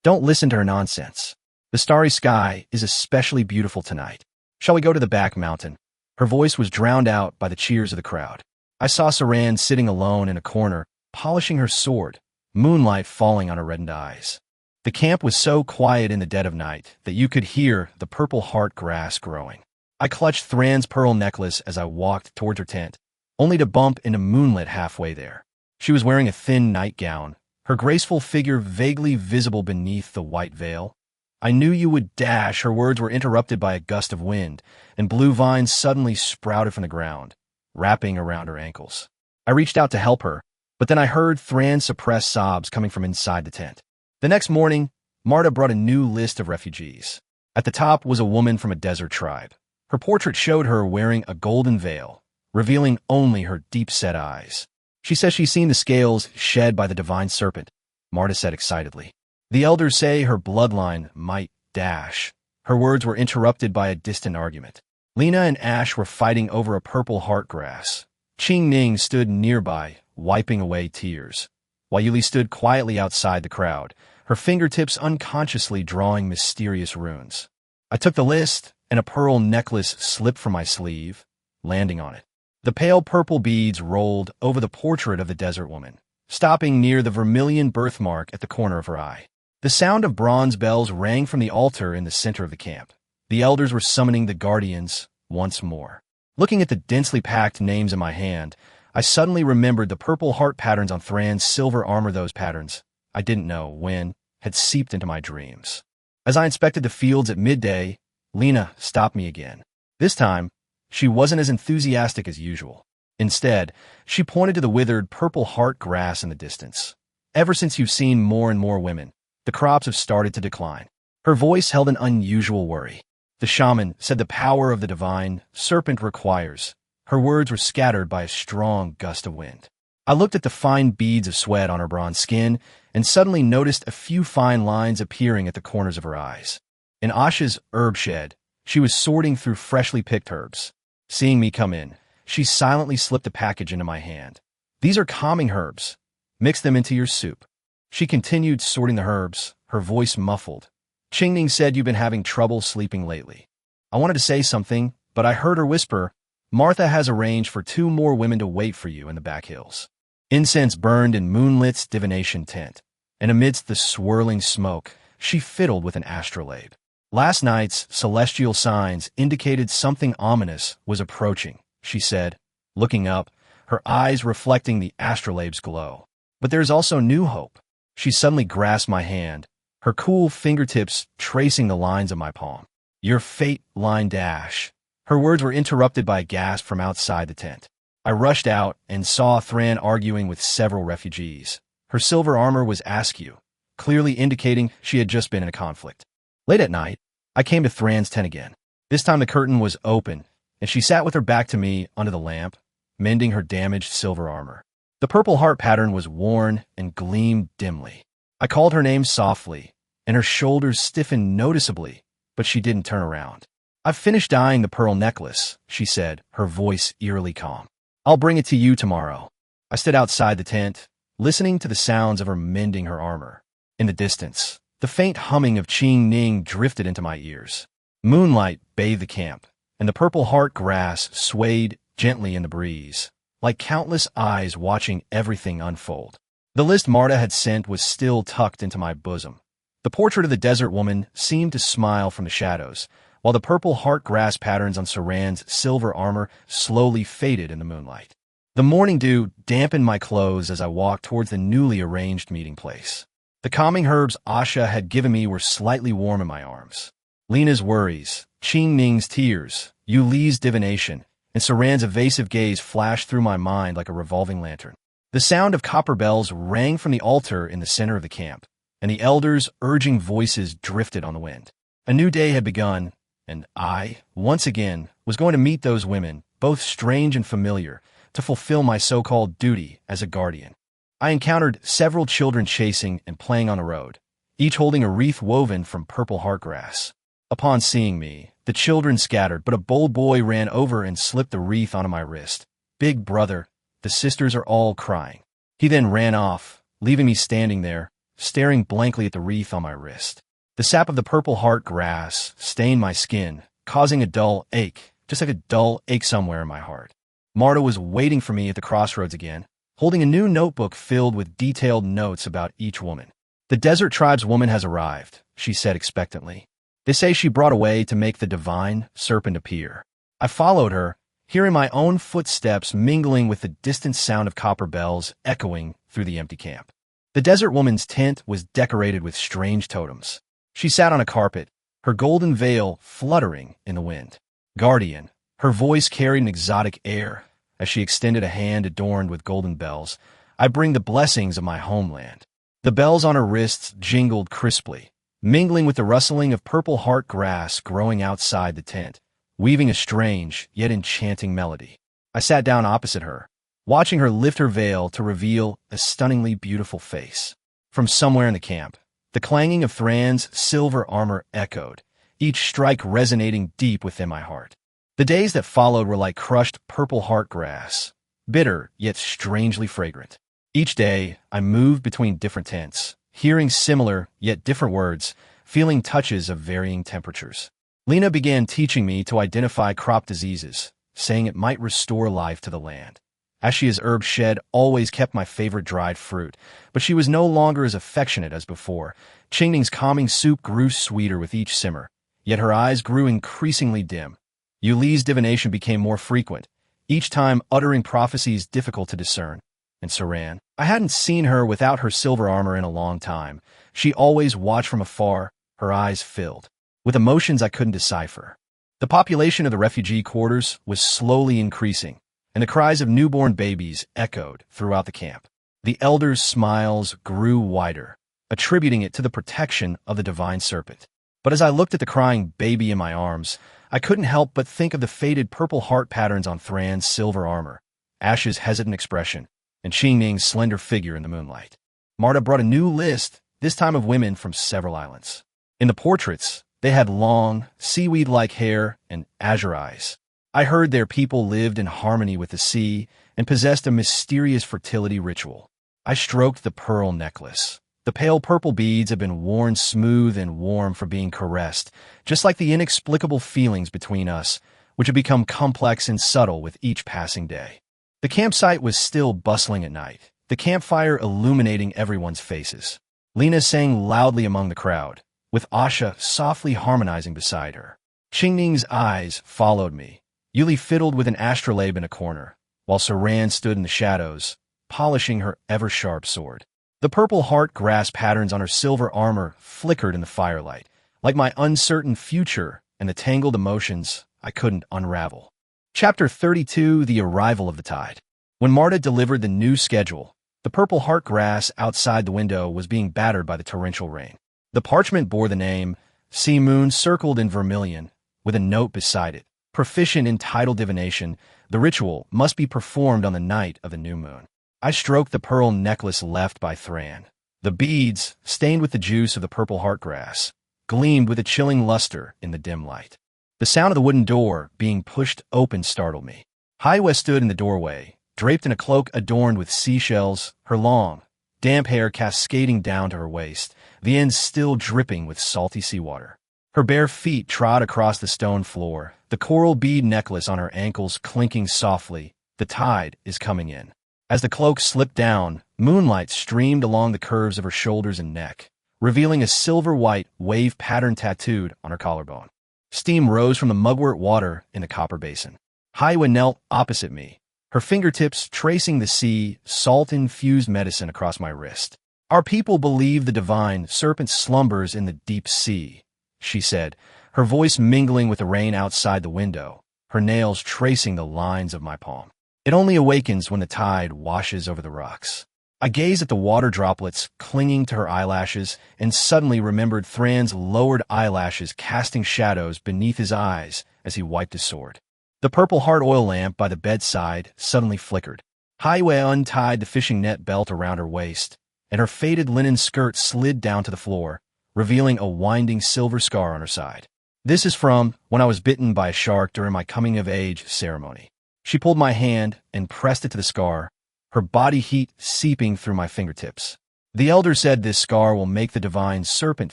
"Don't listen to her nonsense. The starry sky is especially beautiful tonight. Shall we go to the back mountain?" Her voice was drowned out by the cheers of the crowd. I saw Saran sitting alone in a corner, polishing her sword, moonlight falling on her reddened eyes. The camp was so quiet in the dead of night that you could hear the purple heart grass growing. I clutched Thran's pearl necklace as I walked towards her tent, only to bump into Moonlit halfway there. She was wearing a thin nightgown, her graceful figure vaguely visible beneath the white veil. I knew you would dash. Her words were interrupted by a gust of wind, and blue vines suddenly sprouted from the ground, wrapping around her ankles. I reached out to help her, but then I heard Thran's suppressed sobs coming from inside the tent. The next morning, Marta brought a new list of refugees. At the top was a woman from a desert tribe. Her portrait showed her wearing a golden veil, revealing only her deep-set eyes. She says she's seen the scales shed by the divine serpent, Marta said excitedly. The elders say her bloodline might dash. Her words were interrupted by a distant argument. Lena and Ash were fighting over a purple heart grass. Qing Ning stood nearby, wiping away tears, while Yuli stood quietly outside the crowd, her fingertips unconsciously drawing mysterious runes. I took the list, and a pearl necklace slipped from my sleeve, landing on it. The pale purple beads rolled over the portrait of the desert woman, stopping near the vermilion birthmark at the corner of her eye. The sound of bronze bells rang from the altar in the center of the camp. The elders were summoning the guardians once more. Looking at the densely packed names in my hand, I suddenly remembered the purple heart patterns on Thran's silver armor. Those patterns, I didn't know when, had seeped into my dreams. As I inspected the fields at midday, Lena stopped me again. This time, she wasn't as enthusiastic as usual. Instead, she pointed to the withered purple heart grass in the distance. Ever since you've seen more and more women, the crops have started to decline. Her voice held an unusual worry. The shaman said the power of the divine serpent requires. Her words were scattered by a strong gust of wind. I looked at the fine beads of sweat on her bronze skin and suddenly noticed a few fine lines appearing at the corners of her eyes. In Asha's herb shed, she was sorting through freshly picked herbs. Seeing me come in, she silently slipped a package into my hand. These are calming herbs. Mix them into your soup. She continued sorting the herbs, her voice muffled. Qingning said you've been having trouble sleeping lately. I wanted to say something, but I heard her whisper, Martha has arranged for 2 more women to wait for you in the back hills. Incense burned in Moonlit's divination tent, and amidst the swirling smoke, she fiddled with an astrolabe. Last night's celestial signs indicated something ominous was approaching, she said, looking up, her eyes reflecting the astrolabe's glow. But there's also new hope. She suddenly grasped my hand, her cool fingertips tracing the lines of my palm. Your fate line dash. Her words were interrupted by a gasp from outside the tent. I rushed out and saw Thran arguing with several refugees. Her silver armor was askew, clearly indicating she had just been in a conflict. Late at night, I came to Thran's tent again. This time the curtain was open, and she sat with her back to me under the lamp, mending her damaged silver armor. The purple heart pattern was worn and gleamed dimly. I called her name softly, and her shoulders stiffened noticeably, but she didn't turn around. I've finished dyeing the pearl necklace, she said, her voice eerily calm. I'll bring it to you tomorrow. I stood outside the tent, listening to the sounds of her mending her armor. In the distance, the faint humming of Qing Ning drifted into my ears. Moonlight bathed the camp, and the purple heart grass swayed gently in the breeze, like countless eyes watching everything unfold. The list Marta had sent was still tucked into my bosom. The portrait of the desert woman seemed to smile from the shadows, while the purple heart grass patterns on Saran's silver armor slowly faded in the moonlight. The morning dew dampened my clothes as I walked towards the newly arranged meeting place. The calming herbs Asha had given me were slightly warm in my arms. Lena's worries, Qing Ning's tears, Yu Li's divination, and Saran's evasive gaze flashed through my mind like a revolving lantern. The sound of copper bells rang from the altar in the center of the camp, and the elders' urging voices drifted on the wind. A new day had begun, and I, once again, was going to meet those women, both strange and familiar, to fulfill my so-called duty as a guardian. I encountered several children chasing and playing on the road, each holding a wreath woven from purple heartgrass. Upon seeing me, the children scattered, but a bold boy ran over and slipped the wreath onto my wrist. Big brother, the sisters are all crying. He then ran off, leaving me standing there, staring blankly at the wreath on my wrist. The sap of the purple heart grass stained my skin, causing a dull ache just like a dull ache somewhere in my heart. Marta was waiting for me at the crossroads again, holding a new notebook filled with detailed notes about each woman. "The desert tribe's woman has arrived," she said expectantly. "They say she brought a way to make the divine serpent appear." I followed her, hearing my own footsteps mingling with the distant sound of copper bells echoing through the empty camp. The desert woman's tent was decorated with strange totems. She sat on a carpet, her golden veil fluttering in the wind. Guardian, her voice carried an exotic air as she extended a hand adorned with golden bells. "I bring the blessings of my homeland." The bells on her wrists jingled crisply, mingling with the rustling of purple heart grass growing outside the tent, weaving a strange yet enchanting melody. I sat down opposite her, watching her lift her veil to reveal a stunningly beautiful face. From somewhere in the camp, the clanging of Thran's silver armor echoed, each strike resonating deep within my heart. The days that followed were like crushed purple heart grass, bitter yet strangely fragrant. Each day, I moved between different tents, hearing similar yet different words, feeling touches of varying temperatures. Lena began teaching me to identify crop diseases, saying it might restore life to the land. Ashia's herb shed always kept my favorite dried fruit, but she was no longer as affectionate as before. Qingning's calming soup grew sweeter with each simmer, yet her eyes grew increasingly dim. Yuli's divination became more frequent, each time uttering prophecies difficult to discern. And Saran, I hadn't seen her without her silver armor in a long time. She always watched from afar, her eyes filled with emotions I couldn't decipher. The population of the refugee quarters was slowly increasing, and the cries of newborn babies echoed throughout the camp. The elders' smiles grew wider, attributing it to the protection of the divine serpent. But as I looked at the crying baby in my arms, I couldn't help but think of the faded purple heart patterns on Thran's silver armor, Ash's hesitant expression, and Qingning's slender figure in the moonlight. Marta brought a new list, this time of women from several islands. In the portraits, they had long, seaweed-like hair and azure eyes. I heard their people lived in harmony with the sea and possessed a mysterious fertility ritual. I stroked the pearl necklace. The pale purple beads had been worn smooth and warm for being caressed, just like the inexplicable feelings between us, which had become complex and subtle with each passing day. The campsite was still bustling at night, the campfire illuminating everyone's faces. Lena sang loudly among the crowd, with Asha softly harmonizing beside her. Qingning's eyes followed me. Yuli fiddled with an astrolabe in a corner, while Saran stood in the shadows, polishing her ever-sharp sword. The purple heart grass patterns on her silver armor flickered in the firelight, like my uncertain future and the tangled emotions I couldn't unravel. Chapter 32, The Arrival of the Tide. When Marta delivered the new schedule, the purple heart grass outside the window was being battered by the torrential rain. The parchment bore the name, Sea Moon circled in vermilion, with a note beside it. Proficient in tidal divination, the ritual must be performed on the night of the new moon. I stroked the pearl necklace left by Thran. The beads, stained with the juice of the purple heart grass, gleamed with a chilling luster in the dim light. The sound of the wooden door being pushed open startled me. Aaya stood in the doorway, draped in a cloak adorned with seashells, her long, damp hair cascading down to her waist, the ends still dripping with salty seawater. Her bare feet trod across the stone floor, the coral bead necklace on her ankles clinking softly. The tide is coming in. As the cloak slipped down, moonlight streamed along the curves of her shoulders and neck, revealing a silver-white wave pattern tattooed on her collarbone. Steam rose from the mugwort water in the copper basin. Aaya knelt opposite me, her fingertips tracing the sea, salt-infused medicine across my wrist. "Our people believe the divine serpent slumbers in the deep sea," she said, her voice mingling with the rain outside the window, her nails tracing the lines of my palm. "It only awakens when the tide washes over the rocks." I gazed at the water droplets clinging to her eyelashes and suddenly remembered Thran's lowered eyelashes casting shadows beneath his eyes as he wiped his sword. The purple heart oil lamp by the bedside suddenly flickered. Aaya untied the fishing net belt around her waist, and her faded linen skirt slid down to the floor, revealing a winding silver scar on her side. "This is from when I was bitten by a shark during my coming-of-age ceremony." She pulled my hand and pressed it to the scar, her body heat seeping through my fingertips. "The elder said this scar will make the divine serpent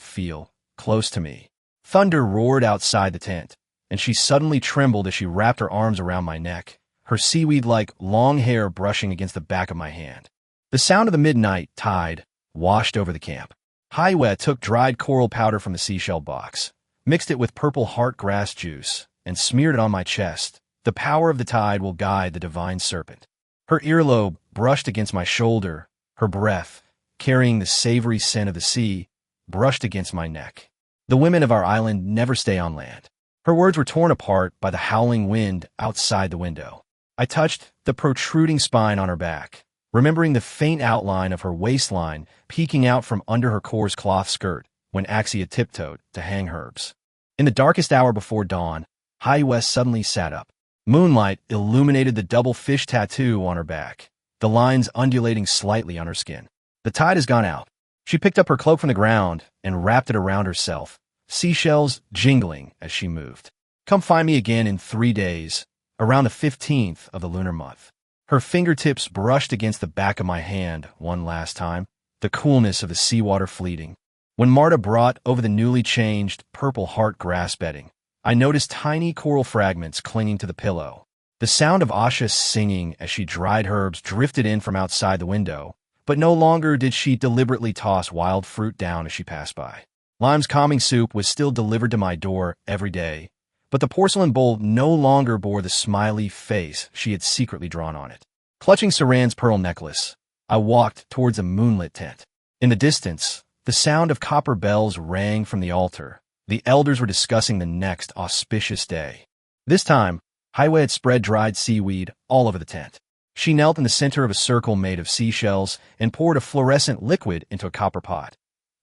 feel close to me." Thunder roared outside the tent, and she suddenly trembled as she wrapped her arms around my neck, her seaweed-like long hair brushing against the back of my hand. The sound of the midnight tide washed over the camp. Aaya took dried coral powder from the seashell box, mixed it with purple heart grass juice, and smeared it on my chest. The power of the tide will guide the divine serpent. Her earlobe brushed against my shoulder, her breath, carrying the savory scent of the sea, brushed against my neck. The women of our island never stay on land. Her words were torn apart by the howling wind outside the window. I touched the protruding spine on her back, remembering the faint outline of her waistline peeking out from under her coarse cloth skirt when Aaya tiptoed to hang herbs. In the darkest hour before dawn, Aaya suddenly sat up. Moonlight illuminated the double fish tattoo on her back, the lines undulating slightly on her skin. The tide has gone out. She picked up her cloak from the ground and wrapped it around herself, seashells jingling as she moved. Come find me again in 3 days, around the 15th of the lunar month. Her fingertips brushed against the back of my hand one last time, the coolness of the seawater fleeting. When Marta brought over the newly changed purple heart grass bedding, I noticed tiny coral fragments clinging to the pillow. The sound of Aaya singing as she dried herbs drifted in from outside the window, but no longer did she deliberately toss wild fruit down as she passed by. Lime's calming soup was still delivered to my door every day, but the porcelain bowl no longer bore the smiley face she had secretly drawn on it. Clutching Saran's pearl necklace, I walked towards a moonlit tent. In the distance, the sound of copper bells rang from the altar. The elders were discussing the next auspicious day. This time, Aaya had spread dried seaweed all over the tent. She knelt in the center of a circle made of seashells and poured a fluorescent liquid into a copper pot.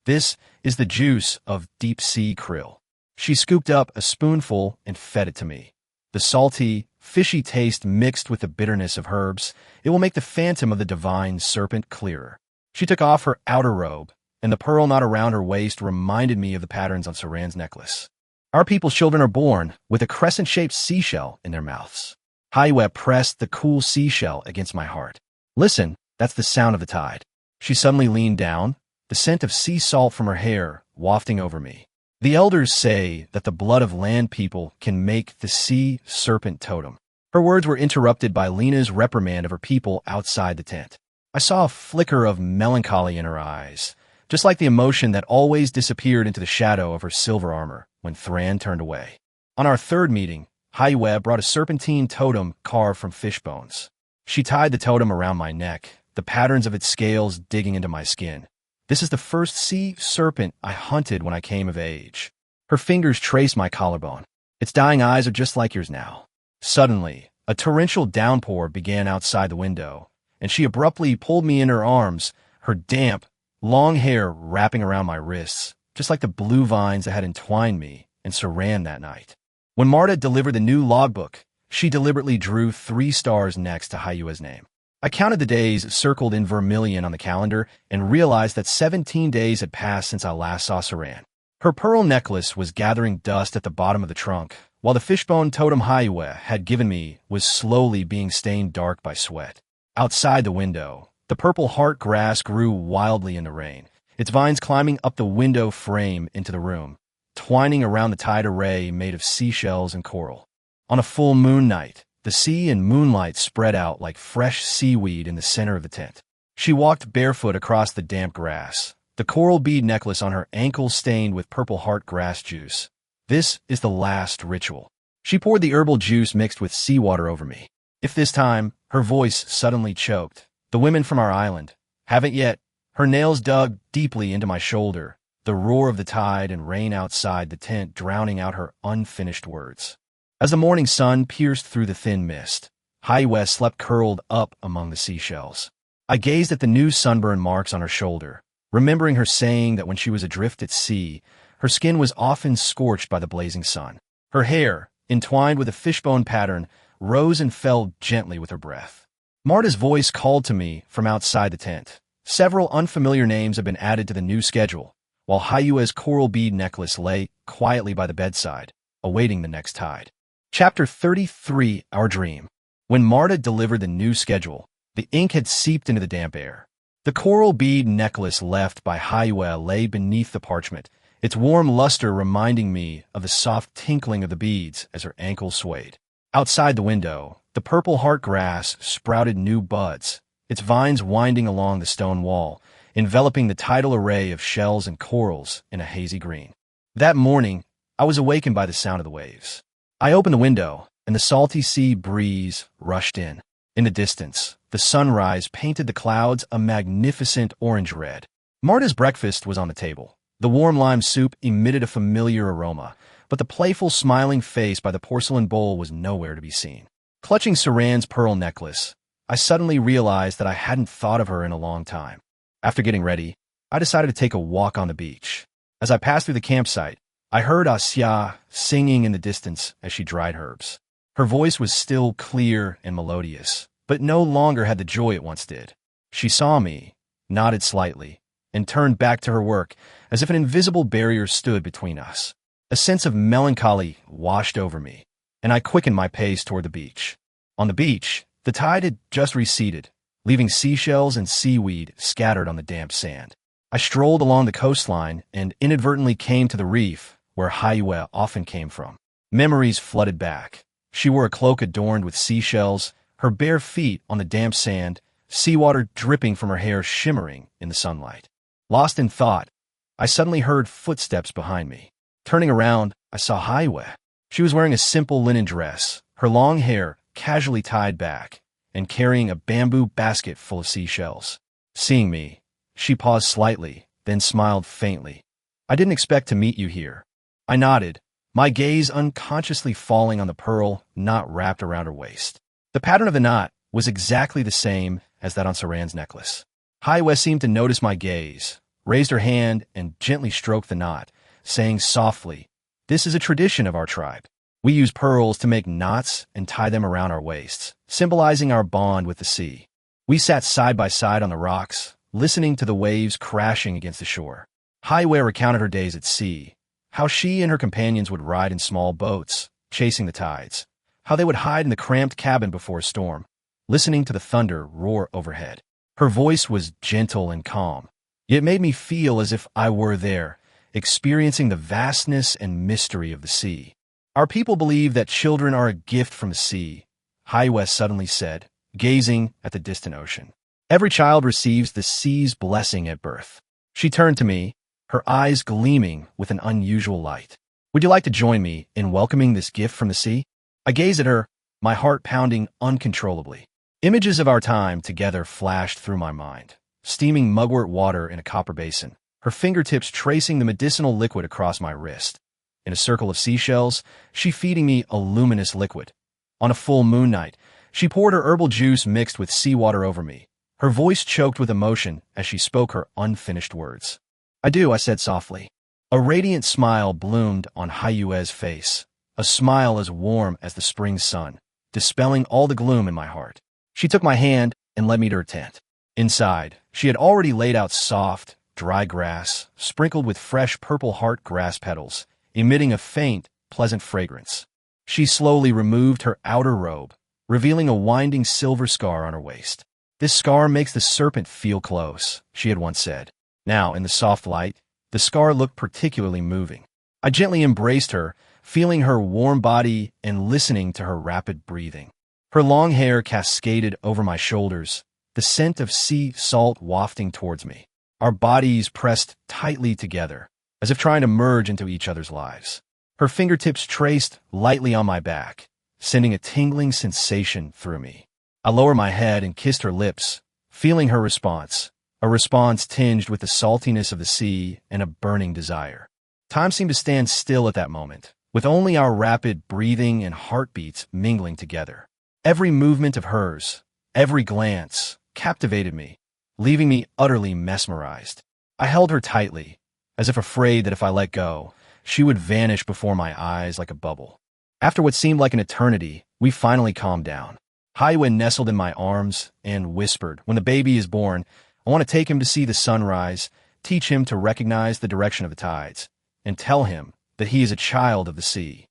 This is the juice of deep-sea krill. She scooped up a spoonful and fed it to me. The salty, fishy taste mixed with the bitterness of herbs, it will make the phantom of the divine serpent clearer. She took off her outer robe, and the pearl knot around her waist reminded me of the patterns on Saran's necklace. Our people's children are born with a crescent-shaped seashell in their mouths. Aaya pressed the cool seashell against my heart. Listen, that's the sound of the tide. She suddenly leaned down, the scent of sea salt from her hair wafting over me. The elders say that the blood of land people can make the sea serpent totem. Her words were interrupted by Lena's reprimand of her people outside the tent. I saw a flicker of melancholy in her eyes, just like the emotion that always disappeared into the shadow of her silver armor when Thran turned away. On our third meeting, Aaya brought a serpentine totem carved from fish bones. She tied the totem around my neck, the patterns of its scales digging into my skin. This is the first sea serpent I hunted when I came of age. Her fingers traced my collarbone. Its dying eyes are just like yours now. Suddenly, a torrential downpour began outside the window, and she abruptly pulled me in her arms, her damp, long hair wrapping around my wrists, just like the blue vines that had entwined me and Saran that night. When Marta delivered the new logbook, she deliberately drew 3 stars next to Ayua's name. I counted the days circled in vermilion on the calendar and realized that 17 days had passed since I last saw Saran. Her pearl necklace was gathering dust at the bottom of the trunk, while the fishbone totem Aaya had given me was slowly being stained dark by sweat. Outside the window, the purple heart grass grew wildly in the rain, its vines climbing up the window frame into the room, twining around the tide array made of seashells and coral. On a full moon night, the sea and moonlight spread out like fresh seaweed in the center of the tent. She walked barefoot across the damp grass, the coral bead necklace on her ankle stained with purple heart grass juice. This is the last ritual. She poured the herbal juice mixed with seawater over me. If this time, her voice suddenly choked. The women from our island haven't yet. Her nails dug deeply into my shoulder, the roar of the tide and rain outside the tent drowning out her unfinished words. As the morning sun pierced through the thin mist, Aaya slept curled up among the seashells. I gazed at the new sunburn marks on her shoulder, remembering her saying that when she was adrift at sea, her skin was often scorched by the blazing sun. Her hair, entwined with a fishbone pattern, rose and fell gently with her breath. Marta's voice called to me from outside the tent. Several unfamiliar names had been added to the new schedule, while Ayua's coral bead necklace lay quietly by the bedside, awaiting the next tide. Chapter 33, Our Dream. When Marta delivered the new schedule, the ink had seeped into the damp air. The coral bead necklace left by Aaya lay beneath the parchment, its warm luster reminding me of the soft tinkling of the beads as her ankles swayed. Outside the window, the purple heart grass sprouted new buds, its vines winding along the stone wall, enveloping the tidal array of shells and corals in a hazy green. That morning, I was awakened by the sound of the waves. I opened the window, and the salty sea breeze rushed in. In the distance, the sunrise painted the clouds a magnificent orange-red. Marta's breakfast was on the table. The warm lime soup emitted a familiar aroma, but the playful, smiling face by the porcelain bowl was nowhere to be seen. Clutching Saran's pearl necklace, I suddenly realized that I hadn't thought of her in a long time. After getting ready, I decided to take a walk on the beach. As I passed through the campsite, I heard Aaya singing in the distance as she dried herbs. Her voice was still clear and melodious, but no longer had the joy it once did. She saw me, nodded slightly, and turned back to her work as if an invisible barrier stood between us. A sense of melancholy washed over me, and I quickened my pace toward the beach. On the beach, the tide had just receded, leaving seashells and seaweed scattered on the damp sand. I strolled along the coastline and inadvertently came to the reef where Aaya often came from. Memories flooded back. She wore a cloak adorned with seashells, her bare feet on the damp sand, seawater dripping from her hair shimmering in the sunlight. Lost in thought, I suddenly heard footsteps behind me. Turning around, I saw Aaya. She was wearing a simple linen dress, her long hair casually tied back, and carrying a bamboo basket full of seashells. Seeing me, she paused slightly, then smiled faintly. "I didn't expect to meet you here." I nodded, my gaze unconsciously falling on the pearl knot wrapped around her waist. The pattern of the knot was exactly the same as that on Saran's necklace. Aaya seemed to notice my gaze, raised her hand, and gently stroked the knot, saying softly, "This is a tradition of our tribe. We use pearls to make knots and tie them around our waists, symbolizing our bond with the sea." We sat side by side on the rocks, listening to the waves crashing against the shore. Aaya recounted her days at sea, how she and her companions would ride in small boats, chasing the tides, how they would hide in the cramped cabin before a storm, listening to the thunder roar overhead. Her voice was gentle and calm, yet it made me feel as if I were there, experiencing the vastness and mystery of the sea. "Our people believe that children are a gift from the sea," Aaya suddenly said, gazing at the distant ocean. "Every child receives the sea's blessing at birth." She turned to me, her eyes gleaming with an unusual light. "Would you like to join me in welcoming this gift from the sea?" I gazed at her, my heart pounding uncontrollably. Images of our time together flashed through my mind. Steaming mugwort water in a copper basin, her fingertips tracing the medicinal liquid across my wrist. In a circle of seashells, she feeding me a luminous liquid. On a full moon night, she poured her herbal juice mixed with seawater over me, her voice choked with emotion as she spoke her unfinished words. "I do," I said softly. A radiant smile bloomed on Ayua's face, a smile as warm as the spring sun, dispelling all the gloom in my heart. She took my hand and led me to her tent. Inside, she had already laid out soft, dry grass, sprinkled with fresh purple heart grass petals, emitting a faint, pleasant fragrance. She slowly removed her outer robe, revealing a winding silver scar on her waist. "This scar makes the serpent feel close," she had once said. Now, in the soft light, the scar looked particularly moving. I gently embraced her, feeling her warm body and listening to her rapid breathing. Her long hair cascaded over my shoulders, the scent of sea salt wafting towards me. Our bodies pressed tightly together, as if trying to merge into each other's lives. Her fingertips traced lightly on my back, sending a tingling sensation through me. I lowered my head and kissed her lips, feeling her response, a response tinged with the saltiness of the sea and a burning desire. Time seemed to stand still at that moment, with only our rapid breathing and heartbeats mingling together. Every movement of hers, every glance, captivated me, leaving me utterly mesmerized. I held her tightly, as if afraid that if I let go, she would vanish before my eyes like a bubble. After what seemed like an eternity, we finally calmed down. Aaya nestled in my arms and whispered, "When the baby is born, I want to take him to see the sunrise, teach him to recognize the direction of the tides, and tell him that he is a child of the sea."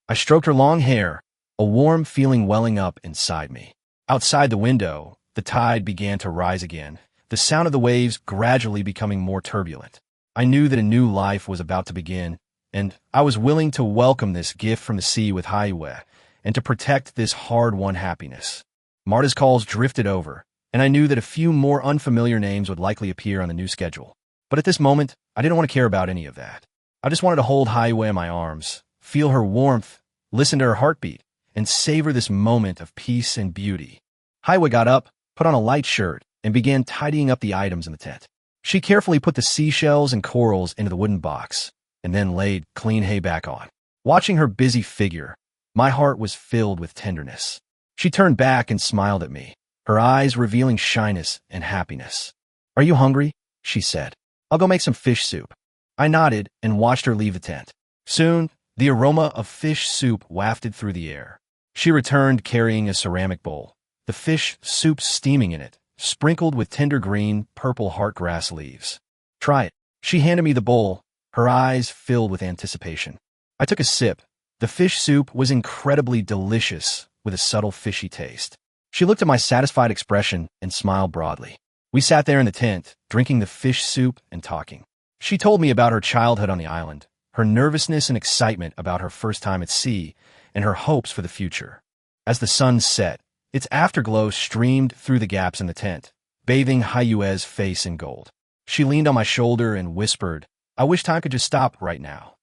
I stroked her long hair, a warm feeling welling up inside me. Outside the window, the tide began to rise again, the sound of the waves gradually becoming more turbulent. I knew that a new life was about to begin, and I was willing to welcome this gift from the sea with Aaya and to protect this hard-won happiness. Marta's calls drifted over, and I knew that a few more unfamiliar names would likely appear on the new schedule. But at this moment, I didn't want to care about any of that. I just wanted to hold Aaya in my arms, feel her warmth, listen to her heartbeat, and savor this moment of peace and beauty. Aaya got up, put on a light shirt, and began tidying up the items in the tent. She carefully put the seashells and corals into the wooden box, and then laid clean hay back on. Watching her busy figure, my heart was filled with tenderness. She turned back and smiled at me, her eyes revealing shyness and happiness. "Are you hungry?" she said. "I'll go make some fish soup." I nodded and watched her leave the tent. Soon, the aroma of fish soup wafted through the air. She returned carrying a ceramic bowl, the fish soup steaming in it, sprinkled with tender green, purple heartgrass leaves. "Try it." She handed me the bowl, her eyes filled with anticipation. I took a sip. The fish soup was incredibly delicious, with a subtle fishy taste. She looked at my satisfied expression and smiled broadly. We sat there in the tent, drinking the fish soup and talking. She told me about her childhood on the island, her nervousness and excitement about her first time at sea, and her hopes for the future. As the sun set, its afterglow streamed through the gaps in the tent, bathing Ayua's face in gold. She leaned on my shoulder and whispered, "I wish time could just stop right now."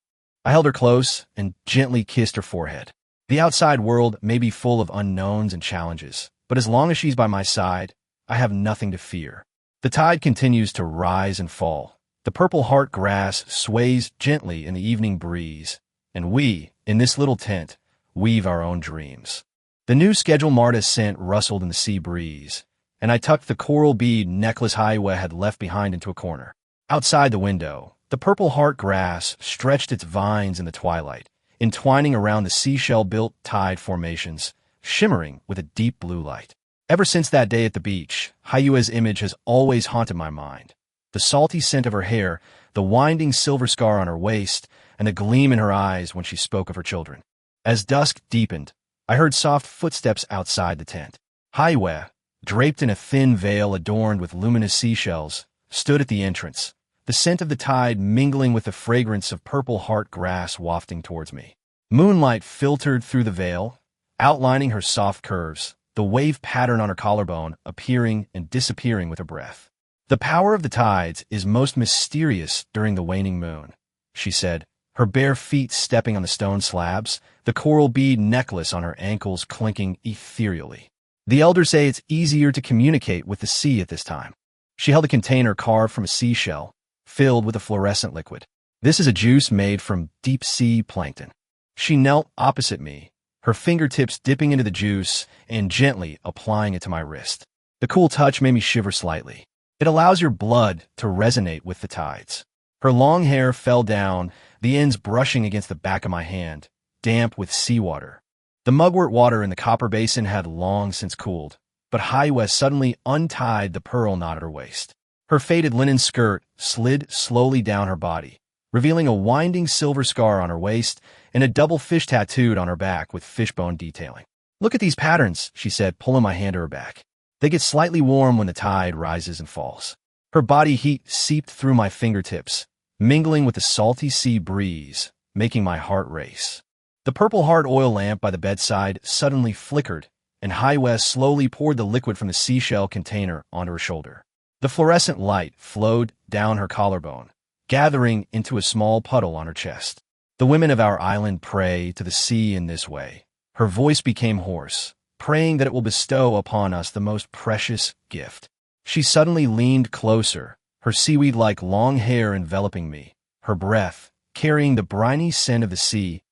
I held her close and gently kissed her forehead. The outside world may be full of unknowns and challenges, but as long as she's by my side, I have nothing to fear. The tide continues to rise and fall. The purple heart grass sways gently in the evening breeze, and we, in this little tent, weave our own dreams. The new schedule Marta sent rustled in the sea breeze, and I tucked the coral bead necklace Aaya had left behind into a corner. Outside the window, the purple heart grass stretched its vines in the twilight, entwining around the seashell-built tide formations, shimmering with a deep blue light. Ever since that day at the beach, Ayua's image has always haunted my mind. The salty scent of her hair, the winding silver scar on her waist, and the gleam in her eyes when she spoke of her children. As dusk deepened, I heard soft footsteps outside the tent. Aaya, draped in a thin veil adorned with luminous seashells, stood at the entrance, the scent of the tide mingling with the fragrance of purple heart grass wafting towards me. Moonlight filtered through the veil, outlining her soft curves, the wave pattern on her collarbone appearing and disappearing with her breath. "The power of the tides is most mysterious during the waning moon," she said, her bare feet stepping on the stone slabs, the coral bead necklace on her ankles clinking ethereally. "The elders say it's easier to communicate with the sea at this time." She held a container carved from a seashell, filled with a fluorescent liquid. "This is a juice made from deep-sea plankton." She knelt opposite me, her fingertips dipping into the juice and gently applying it to my wrist. The cool touch made me shiver slightly. It allows your blood to resonate with the tides. Her long hair fell down, the ends brushing against the back of my hand, damp with seawater. The mugwort water in the copper basin had long since cooled, but Aaya suddenly untied the pearl knot at her waist. Her faded linen skirt slid slowly down her body, revealing a winding silver scar on her waist and a double fish tattooed on her back with fishbone detailing. "Look at these patterns," she said, pulling my hand to her back. "They get slightly warm when the tide rises and falls." Her body heat seeped through my fingertips, mingling with the salty sea breeze, making my heart race. The Purple Heart oil lamp by the bedside suddenly flickered, and Aaya slowly poured the liquid from the seashell container onto her shoulder. The fluorescent light flowed down her collarbone, gathering into a small puddle on her chest. "The women of our island pray to the sea in this way." Her voice became hoarse, praying that it will bestow upon us the most precious gift. She suddenly leaned closer, her seaweed-like long hair enveloping me, her breath, carrying the briny scent of the sea,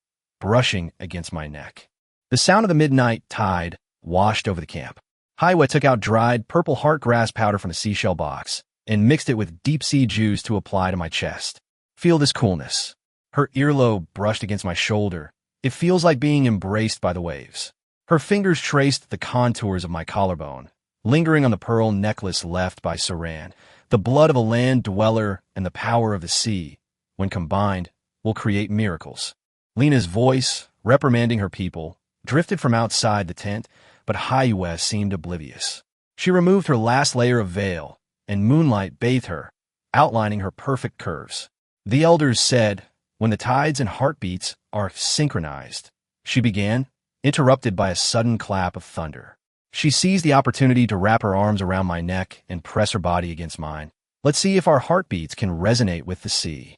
brushing against my neck. The sound of the midnight tide washed over the camp. Aaya took out dried purple heart grass powder from a seashell box and mixed it with deep-sea juice to apply to my chest. "Feel this coolness." Her earlobe brushed against my shoulder. "It feels like being embraced by the waves." Her fingers traced the contours of my collarbone, lingering on the pearl necklace left by Saran. The blood of a land dweller and the power of the sea, when combined, will create miracles. Lena's voice, reprimanding her people, drifted from outside the tent, but Aaya seemed oblivious. She removed her last layer of veil, and moonlight bathed her, outlining her perfect curves. The elders said, "When the tides and heartbeats are synchronized," she began, interrupted by a sudden clap of thunder. She seized the opportunity to wrap her arms around my neck and press her body against mine. "Let's see if our heartbeats can resonate with the sea."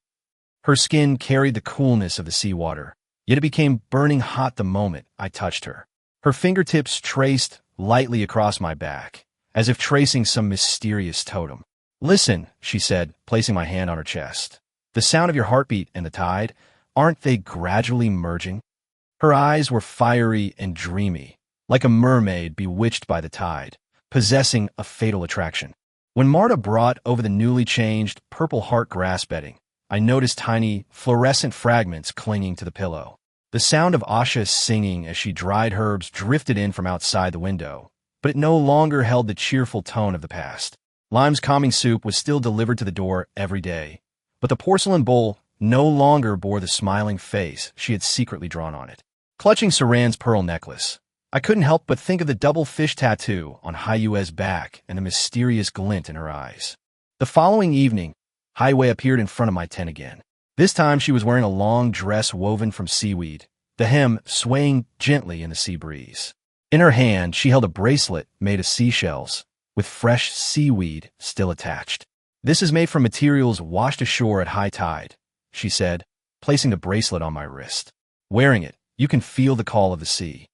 Her skin carried the coolness of the seawater, yet it became burning hot the moment I touched her. Her fingertips traced lightly across my back, as if tracing some mysterious totem. "Listen," she said, placing my hand on her chest. "The sound of your heartbeat and the tide, aren't they gradually merging?" Her eyes were fiery and dreamy, like a mermaid bewitched by the tide, possessing a fatal attraction. When Marta brought over the newly changed purple heart grass bedding, I noticed tiny, fluorescent fragments clinging to the pillow. The sound of Aaya singing as she dried herbs drifted in from outside the window, but it no longer held the cheerful tone of the past. Lime's calming soup was still delivered to the door every day, but the porcelain bowl no longer bore the smiling face she had secretly drawn on it. Clutching Saran's pearl necklace, I couldn't help but think of the double fish tattoo on Hayue's back and the mysterious glint in her eyes. The following evening, Hayue appeared in front of my tent again. This time she was wearing a long dress woven from seaweed, the hem swaying gently in the sea breeze. In her hand, she held a bracelet made of seashells, with fresh seaweed still attached. "This is made from materials washed ashore at high tide," she said, placing the bracelet on my wrist. Wearing it, you can feel the call of the sea.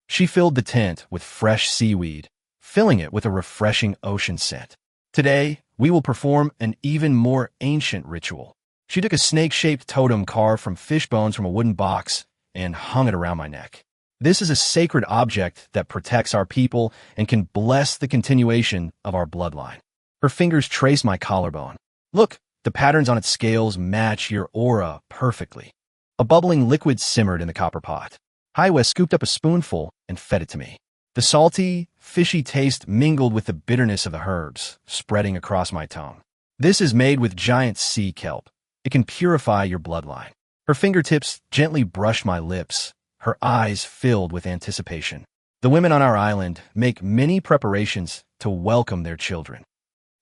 She filled the tent with fresh seaweed, filling it with a refreshing ocean scent. "Today, we will perform an even more ancient ritual." She took a snake-shaped totem carved from fish bones from a wooden box and hung it around my neck. "This is a sacred object that protects our people and can bless the continuation of our bloodline." Her fingers traced my collarbone. "Look, the patterns on its scales match your aura perfectly." A bubbling liquid simmered in the copper pot. Hayue scooped up a spoonful and fed it to me. The salty, fishy taste mingled with the bitterness of the herbs, spreading across my tongue. "This is made with giant sea kelp. It can purify your bloodline." Her fingertips gently brushed my lips, her eyes filled with anticipation. "The women on our island make many preparations to welcome their children."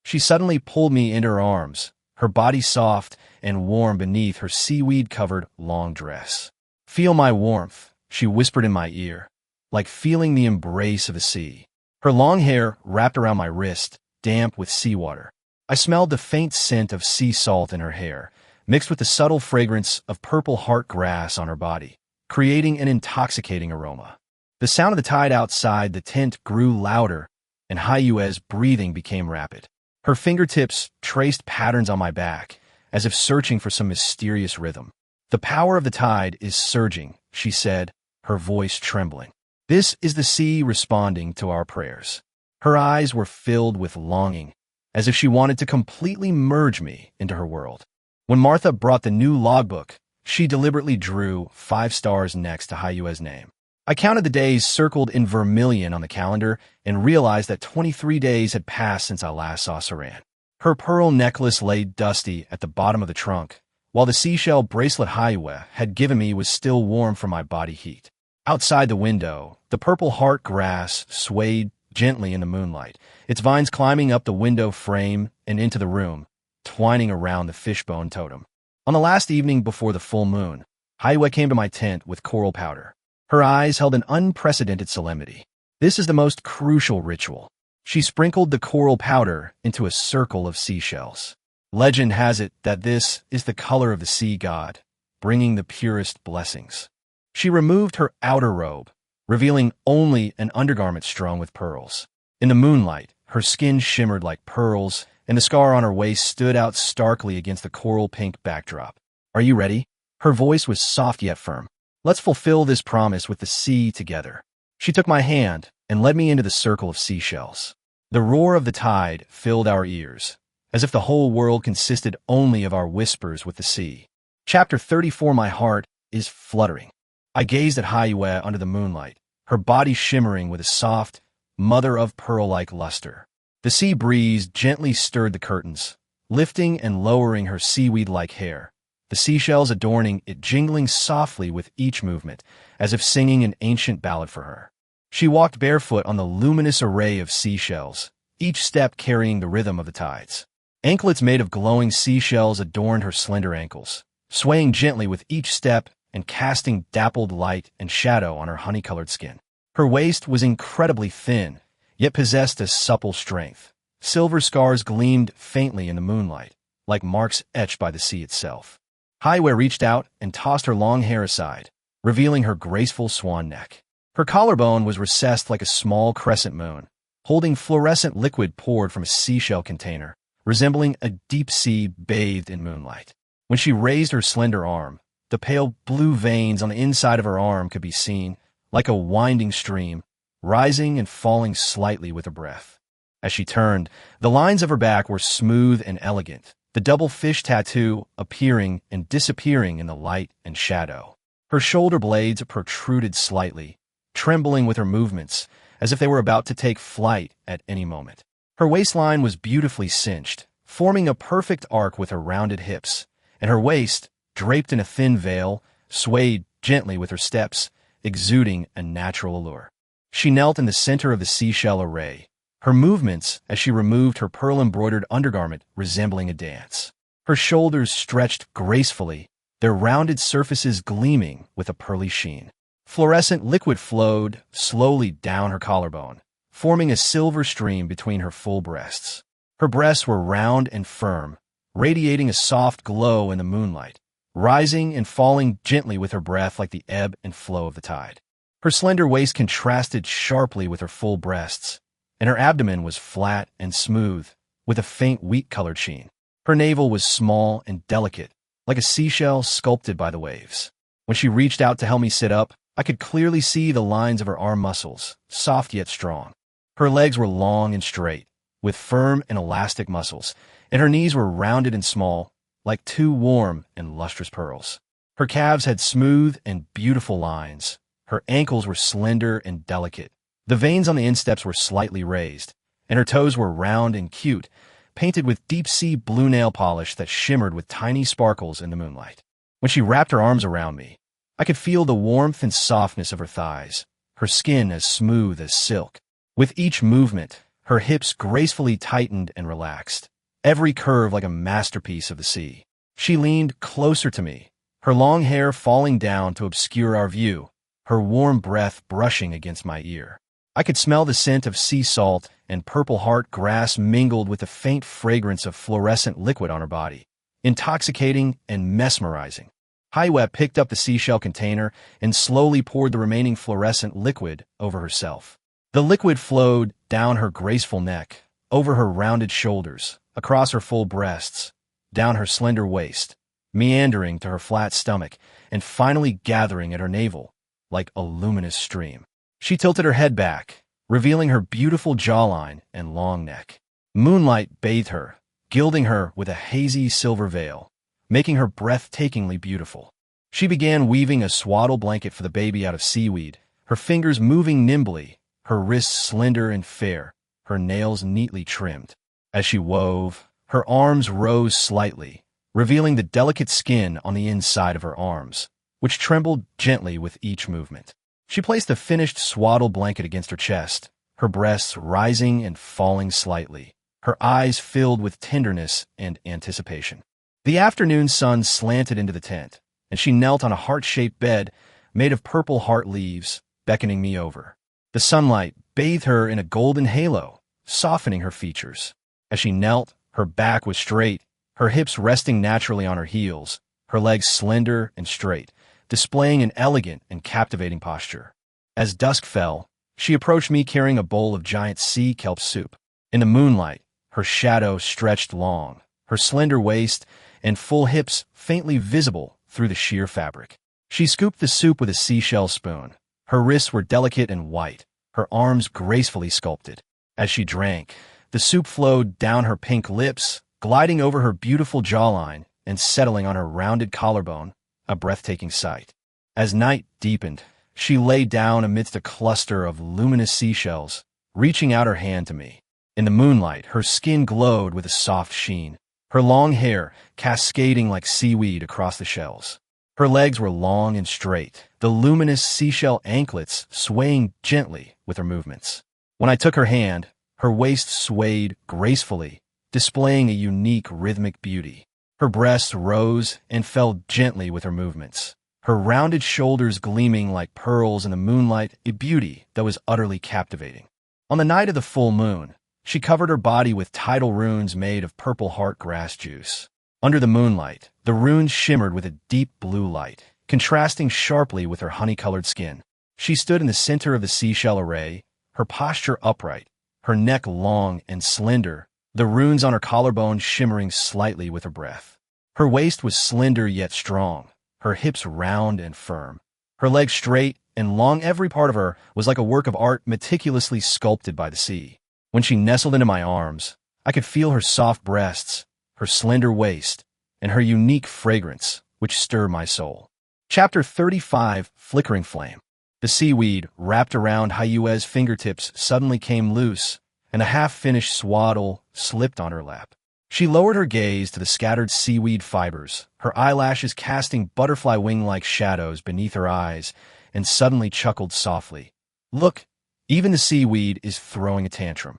She suddenly pulled me into her arms, her body soft and warm beneath her seaweed-covered long dress. "Feel my warmth," she whispered in my ear, like feeling the embrace of the sea. Her long hair wrapped around my wrist, damp with seawater. I smelled the faint scent of sea salt in her hair, mixed with the subtle fragrance of purple heart grass on her body, creating an intoxicating aroma. The sound of the tide outside the tent grew louder, and Hayue's breathing became rapid. Her fingertips traced patterns on my back, as if searching for some mysterious rhythm. "The power of the tide is surging," she said, her voice trembling. "This is the sea responding to our prayers." Her eyes were filled with longing, as if she wanted to completely merge me into her world. When Martha brought the new logbook, she deliberately drew 5 stars next to Hayue's name. I counted the days circled in vermilion on the calendar and realized that 23 days had passed since I last saw Saran. Her pearl necklace lay dusty at the bottom of the trunk, while the seashell bracelet Hayue had given me was still warm from my body heat. Outside the window, the purple heart grass swayed gently in the moonlight, its vines climbing up the window frame and into the room, twining around the fishbone totem. On the last evening before the full moon, Hayue came to my tent with coral powder. Her eyes held an unprecedented solemnity. "This is the most crucial ritual." She sprinkled the coral powder into a circle of seashells. "Legend has it that this is the color of the sea god, bringing the purest blessings." She removed her outer robe, revealing only an undergarment strung with pearls. In the moonlight, her skin shimmered like pearls, and the scar on her waist stood out starkly against the coral pink backdrop. "Are you ready?" Her voice was soft yet firm. "Let's fulfill this promise with the sea together." She took my hand and led me into the circle of seashells. The roar of the tide filled our ears, as if the whole world consisted only of our whispers with the sea. Chapter 34. My heart is fluttering. I gazed at Hayue under the moonlight, her body shimmering with a soft, mother-of-pearl-like luster. The sea breeze gently stirred the curtains, lifting and lowering her seaweed-like hair, the seashells adorning it jingling softly with each movement, as if singing an ancient ballad for her. She walked barefoot on the luminous array of seashells, each step carrying the rhythm of the tides. Anklets made of glowing seashells adorned her slender ankles, swaying gently with each step and casting dappled light and shadow on her honey-colored skin. Her waist was incredibly thin, yet possessed a supple strength. Silver scars gleamed faintly in the moonlight, like marks etched by the sea itself. Aaya reached out and tossed her long hair aside, revealing her graceful swan neck. Her collarbone was recessed like a small crescent moon, holding fluorescent liquid poured from a seashell container, resembling a deep sea bathed in moonlight. When she raised her slender arm, the pale blue veins on the inside of her arm could be seen, like a winding stream, rising and falling slightly with her breath. As she turned, the lines of her back were smooth and elegant, the double fish tattoo appearing and disappearing in the light and shadow. Her shoulder blades protruded slightly, trembling with her movements, as if they were about to take flight at any moment. Her waistline was beautifully cinched, forming a perfect arc with her rounded hips, and her waist, draped in a thin veil, swayed gently with her steps, exuding a natural allure. She knelt in the center of the seashell array, her movements as she removed her pearl-embroidered undergarment resembling a dance. Her shoulders stretched gracefully, their rounded surfaces gleaming with a pearly sheen. Fluorescent liquid flowed slowly down her collarbone, forming a silver stream between her full breasts. Her breasts were round and firm, radiating a soft glow in the moonlight, rising and falling gently with her breath like the ebb and flow of the tide. Her slender waist contrasted sharply with her full breasts, and her abdomen was flat and smooth, with a faint wheat-colored sheen. Her navel was small and delicate, like a seashell sculpted by the waves. When she reached out to help me sit up, I could clearly see the lines of her arm muscles, soft yet strong. Her legs were long and straight, with firm and elastic muscles, and her knees were rounded and small, like two warm and lustrous pearls. Her calves had smooth and beautiful lines. Her ankles were slender and delicate. The veins on the insteps were slightly raised, and her toes were round and cute, painted with deep-sea blue nail polish that shimmered with tiny sparkles in the moonlight. When she wrapped her arms around me, I could feel the warmth and softness of her thighs, her skin as smooth as silk. With each movement, her hips gracefully tightened and relaxed, every curve like a masterpiece of the sea. She leaned closer to me, her long hair falling down to obscure our view, her warm breath brushing against my ear. I could smell the scent of sea salt and purple heart grass mingled with the faint fragrance of fluorescent liquid on her body, intoxicating and mesmerizing. Aaya picked up the seashell container and slowly poured the remaining fluorescent liquid over herself. The liquid flowed down her graceful neck, over her rounded shoulders, across her full breasts, down her slender waist, meandering to her flat stomach, and finally gathering at her navel, like a luminous stream. She tilted her head back, revealing her beautiful jawline and long neck. Moonlight bathed her, gilding her with a hazy silver veil, making her breathtakingly beautiful. She began weaving a swaddle blanket for the baby out of seaweed, her fingers moving nimbly, her wrists slender and fair, her nails neatly trimmed. As she wove, her arms rose slightly, revealing the delicate skin on the inside of her arms, which trembled gently with each movement. She placed the finished swaddle blanket against her chest, her breasts rising and falling slightly, her eyes filled with tenderness and anticipation. The afternoon sun slanted into the tent, and she knelt on a heart-shaped bed made of purple heart leaves, beckoning me over. The sunlight bathed her in a golden halo, softening her features. As she knelt, her back was straight, her hips resting naturally on her heels, her legs slender and straight, displaying an elegant and captivating posture. As dusk fell, she approached me carrying a bowl of giant sea kelp soup. In the moonlight, her shadow stretched long, her slender waist and full hips faintly visible through the sheer fabric. She scooped the soup with a seashell spoon. Her wrists were delicate and white, her arms gracefully sculpted. As she drank, the soup flowed down her pink lips, gliding over her beautiful jawline and settling on her rounded collarbone, a breathtaking sight. As night deepened, she lay down amidst a cluster of luminous seashells, reaching out her hand to me. In the moonlight, her skin glowed with a soft sheen, her long hair cascading like seaweed across the shells. Her legs were long and straight, the luminous seashell anklets swaying gently with her movements. When I took her hand, her waist swayed gracefully, displaying a unique rhythmic beauty. Her breasts rose and fell gently with her movements, her rounded shoulders gleaming like pearls in the moonlight, a beauty that was utterly captivating. On the night of the full moon, she covered her body with tidal runes made of purple heart grass juice. Under the moonlight, the runes shimmered with a deep blue light, contrasting sharply with her honey-colored skin. She stood in the center of the seashell array, her posture upright, her neck long and slender, the runes on her collarbone shimmering slightly with her breath. Her waist was slender yet strong, her hips round and firm, her legs straight and long. Every part of her was like a work of art meticulously sculpted by the sea. When she nestled into my arms, I could feel her soft breasts, her slender waist, and her unique fragrance, which stirred my soul. Chapter 35, Flickering Flame. The seaweed wrapped around Aaya's fingertips suddenly came loose, and a half-finished swaddle slipped on her lap. She lowered her gaze to the scattered seaweed fibers, her eyelashes casting butterfly wing-like shadows beneath her eyes, and suddenly chuckled softly. "Look, even the seaweed is throwing a tantrum."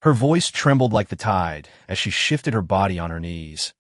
Her voice trembled like the tide as she shifted her body on her knees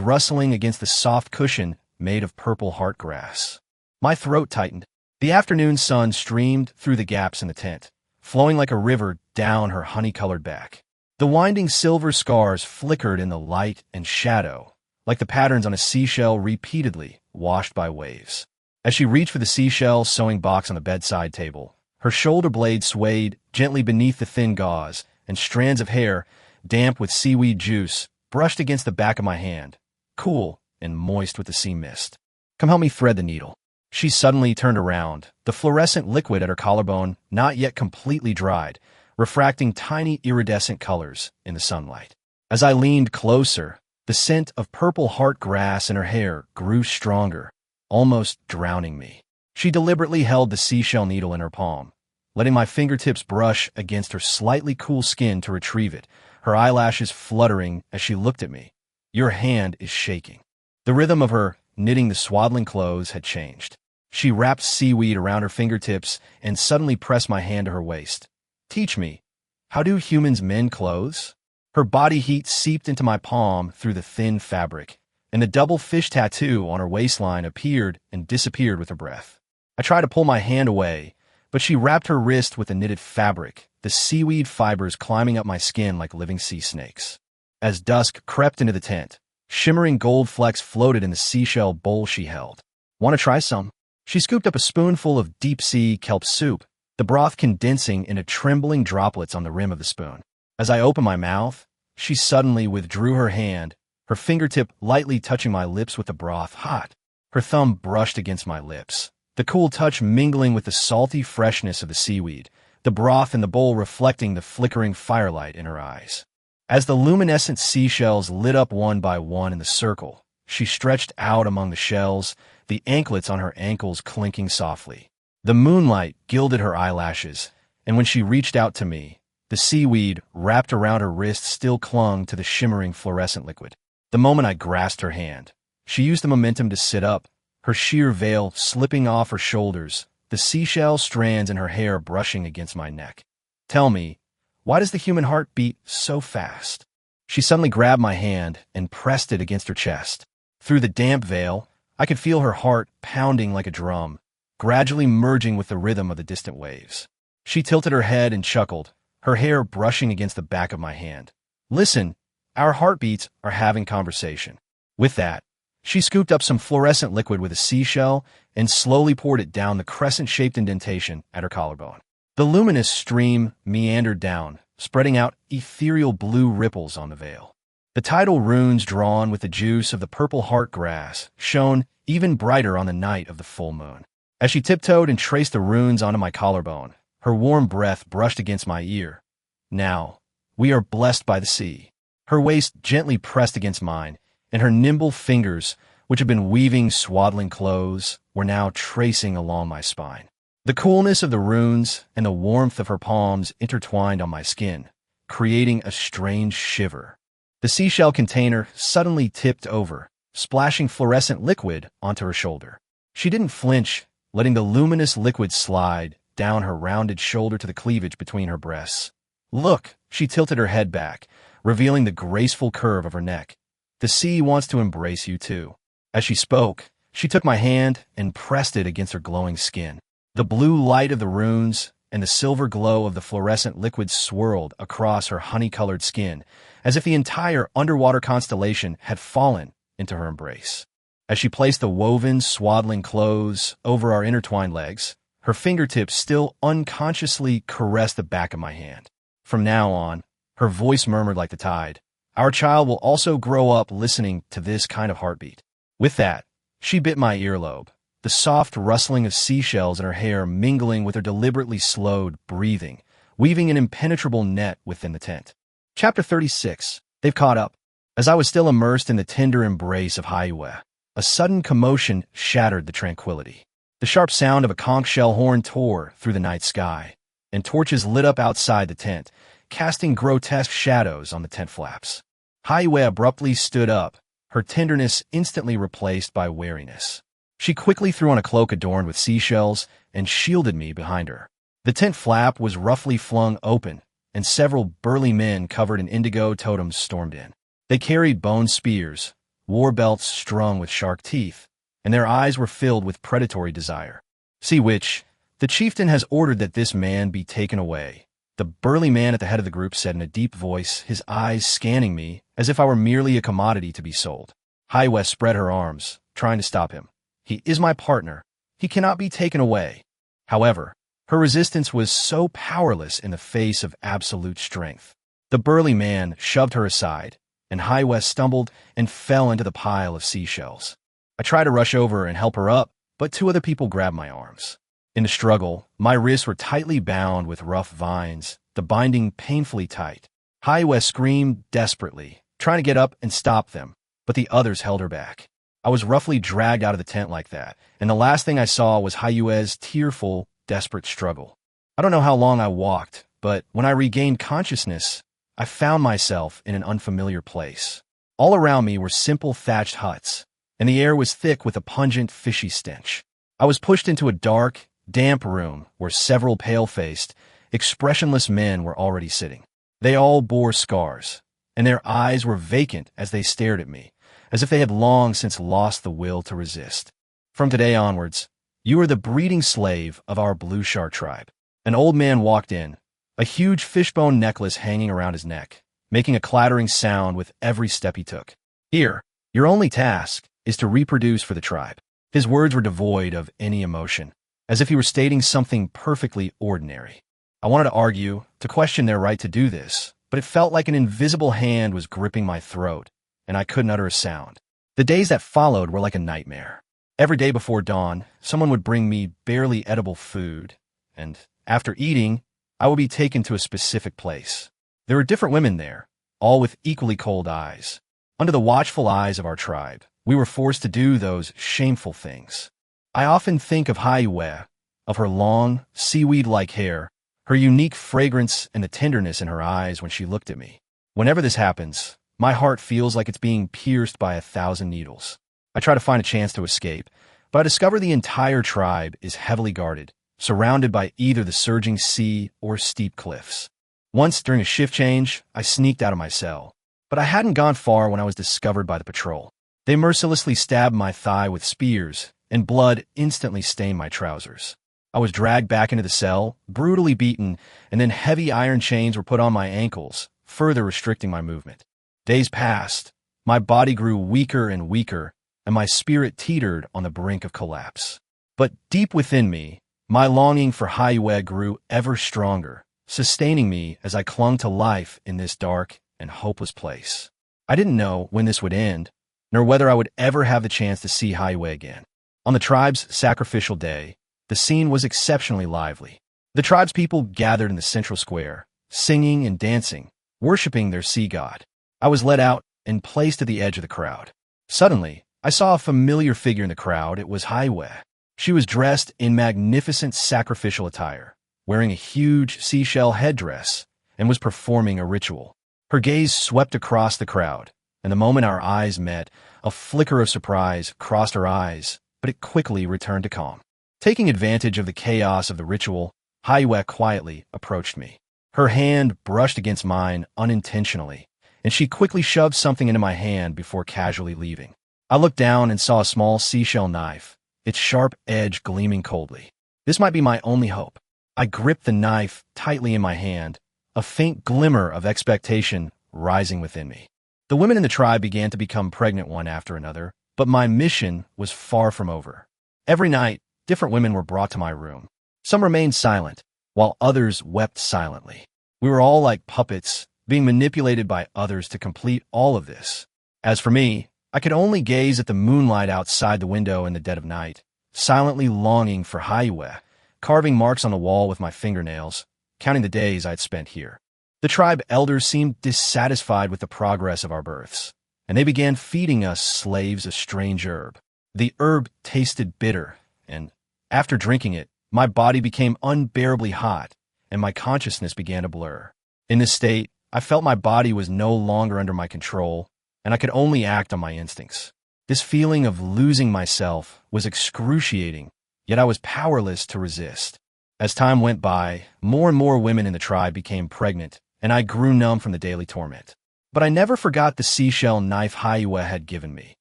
rustling against the soft cushion made of purple heart grass. My throat tightened. The afternoon sun streamed through the gaps in the tent, flowing like a river down her honey-colored back. The winding silver scars flickered in the light and shadow, like the patterns on a seashell repeatedly washed by waves. As she reached for the seashell sewing box on the bedside table, her shoulder blade swayed gently beneath the thin gauze, and strands of hair, damp with seaweed juice, brushed against the back of my hand, cool and moist with the sea mist. "Come help me thread the needle." She suddenly turned around, the fluorescent liquid at her collarbone not yet completely dried, refracting tiny iridescent colors in the sunlight. As I leaned closer, the scent of purple heart grass in her hair grew stronger, almost drowning me. She deliberately held the seashell needle in her palm, letting my fingertips brush against her slightly cool skin to retrieve it, her eyelashes fluttering as she looked at me. "Your hand is shaking." The rhythm of her knitting the swaddling clothes had changed. She wrapped seaweed around her fingertips and suddenly pressed my hand to her waist. "Teach me, how do humans mend clothes?" Her body heat seeped into my palm through the thin fabric, and the double fish tattoo on her waistline appeared and disappeared with her breath. I tried to pull my hand away, but she wrapped her wrist with the knitted fabric, the seaweed fibers climbing up my skin like living sea snakes. As dusk crept into the tent, shimmering gold flecks floated in the seashell bowl she held. "Want to try some?" She scooped up a spoonful of deep-sea kelp soup, the broth condensing into trembling droplets on the rim of the spoon. As I opened my mouth, she suddenly withdrew her hand, her fingertip lightly touching my lips with the broth hot. Her thumb brushed against my lips, the cool touch mingling with the salty freshness of the seaweed, the broth in the bowl reflecting the flickering firelight in her eyes. As the luminescent seashells lit up one by one in the circle, she stretched out among the shells, the anklets on her ankles clinking softly. The moonlight gilded her eyelashes, and when she reached out to me, the seaweed wrapped around her wrist still clung to the shimmering fluorescent liquid. The moment I grasped her hand, she used the momentum to sit up, her sheer veil slipping off her shoulders, the seashell strands in her hair brushing against my neck. "Tell me, why does the human heart beat so fast?" She suddenly grabbed my hand and pressed it against her chest. Through the damp veil, I could feel her heart pounding like a drum, gradually merging with the rhythm of the distant waves. She tilted her head and chuckled, her hair brushing against the back of my hand. "Listen, our heartbeats are having conversation." With that, she scooped up some fluorescent liquid with a seashell and slowly poured it down the crescent-shaped indentation at her collarbone. The luminous stream meandered down, spreading out ethereal blue ripples on the veil. The tidal runes drawn with the juice of the purple heart grass shone even brighter on the night of the full moon. As she tiptoed and traced the runes onto my collarbone, her warm breath brushed against my ear. "Now, we are blessed by the sea." Her waist gently pressed against mine, and her nimble fingers, which had been weaving swaddling clothes, were now tracing along my spine. The coolness of the runes and the warmth of her palms intertwined on my skin, creating a strange shiver. The seashell container suddenly tipped over, splashing fluorescent liquid onto her shoulder. She didn't flinch, letting the luminous liquid slide down her rounded shoulder to the cleavage between her breasts. "Look," she tilted her head back, revealing the graceful curve of her neck. "The sea wants to embrace you too." As she spoke, she took my hand and pressed it against her glowing skin. The blue light of the runes and the silver glow of the fluorescent liquid swirled across her honey-colored skin, as if the entire underwater constellation had fallen into her embrace. As she placed the woven, swaddling clothes over our intertwined legs, her fingertips still unconsciously caressed the back of my hand. From now on, her voice murmured like the tide, "Our child will also grow up listening to this kind of heartbeat." With that, she bit my earlobe, the soft rustling of seashells in her hair mingling with her deliberately slowed breathing, weaving an impenetrable net within the tent. Chapter 36. They've caught up. As I was still immersed in the tender embrace of Aaya, a sudden commotion shattered the tranquility. The sharp sound of a conch shell horn tore through the night sky, and torches lit up outside the tent, casting grotesque shadows on the tent flaps. Aaya abruptly stood up, her tenderness instantly replaced by wariness. She quickly threw on a cloak adorned with seashells and shielded me behind her. The tent flap was roughly flung open, and several burly men covered in indigo totems stormed in. They carried bone spears, war belts strung with shark teeth, and their eyes were filled with predatory desire. "See which, the chieftain has ordered that this man be taken away," the burly man at the head of the group said in a deep voice, his eyes scanning me as if I were merely a commodity to be sold. Aaya spread her arms, trying to stop him. "He is my partner. He cannot be taken away." However, her resistance was so powerless in the face of absolute strength. The burly man shoved her aside, and Aaya stumbled and fell into the pile of seashells. I tried to rush over and help her up, but two other people grabbed my arms. In the struggle, my wrists were tightly bound with rough vines, the binding painfully tight. Aaya screamed desperately, trying to get up and stop them, but the others held her back. I was roughly dragged out of the tent like that, and the last thing I saw was Ayua's tearful, desperate struggle. I don't know how long I walked, but when I regained consciousness, I found myself in an unfamiliar place. All around me were simple thatched huts, and the air was thick with a pungent, fishy stench. I was pushed into a dark, damp room where several pale-faced, expressionless men were already sitting. They all bore scars, and their eyes were vacant as they stared at me, as if they had long since lost the will to resist. "From today onwards, you are the breeding slave of our Blue Shark tribe." An old man walked in, a huge fishbone necklace hanging around his neck, making a clattering sound with every step he took. "Here, your only task is to reproduce for the tribe." His words were devoid of any emotion, as if he were stating something perfectly ordinary. I wanted to argue, to question their right to do this, but it felt like an invisible hand was gripping my throat, and I couldn't utter a sound. The days that followed were like a nightmare. Every day before dawn, someone would bring me barely edible food, and after eating, I would be taken to a specific place. There were different women there, all with equally cold eyes. Under the watchful eyes of our tribe, we were forced to do those shameful things. I often think of Aaya, of her long, seaweed-like hair, her unique fragrance and the tenderness in her eyes when she looked at me. Whenever this happens, my heart feels like it's being pierced by 1,000 needles. I try to find a chance to escape, but I discover the entire tribe is heavily guarded, surrounded by either the surging sea or steep cliffs. Once, during a shift change, I sneaked out of my cell, but I hadn't gone far when I was discovered by the patrol. They mercilessly stabbed my thigh with spears, and blood instantly stained my trousers. I was dragged back into the cell, brutally beaten, and then heavy iron chains were put on my ankles, further restricting my movement. Days passed, my body grew weaker and weaker, and my spirit teetered on the brink of collapse. But deep within me, my longing for Aaya grew ever stronger, sustaining me as I clung to life in this dark and hopeless place. I didn't know when this would end, nor whether I would ever have the chance to see Aaya again. On the tribe's sacrificial day, the scene was exceptionally lively. The tribe's people gathered in the central square, singing and dancing, worshiping their sea god. I was led out and placed at the edge of the crowd. Suddenly, I saw a familiar figure in the crowd. It was Aaya. She was dressed in magnificent sacrificial attire, wearing a huge seashell headdress, and was performing a ritual. Her gaze swept across the crowd, and the moment our eyes met, a flicker of surprise crossed her eyes, but it quickly returned to calm. Taking advantage of the chaos of the ritual, Aaya quietly approached me. Her hand brushed against mine unintentionally, and she quickly shoved something into my hand before casually leaving. I looked down and saw a small seashell knife, its sharp edge gleaming coldly. This might be my only hope. I gripped the knife tightly in my hand, a faint glimmer of expectation rising within me. The women in the tribe began to become pregnant one after another, but my mission was far from over. Every night, different women were brought to my room. Some remained silent, while others wept silently. We were all like puppets, being manipulated by others to complete all of this. As for me, I could only gaze at the moonlight outside the window in the dead of night, silently longing for Aaya, carving marks on the wall with my fingernails, counting the days I'd spent here. The tribe elders seemed dissatisfied with the progress of our births, and they began feeding us slaves a strange herb. The herb tasted bitter, and after drinking it, my body became unbearably hot, and my consciousness began to blur. In this state, I felt my body was no longer under my control, and I could only act on my instincts. This feeling of losing myself was excruciating, yet I was powerless to resist. As time went by, more and more women in the tribe became pregnant, and I grew numb from the daily torment. But I never forgot the seashell knife Aaya had given me.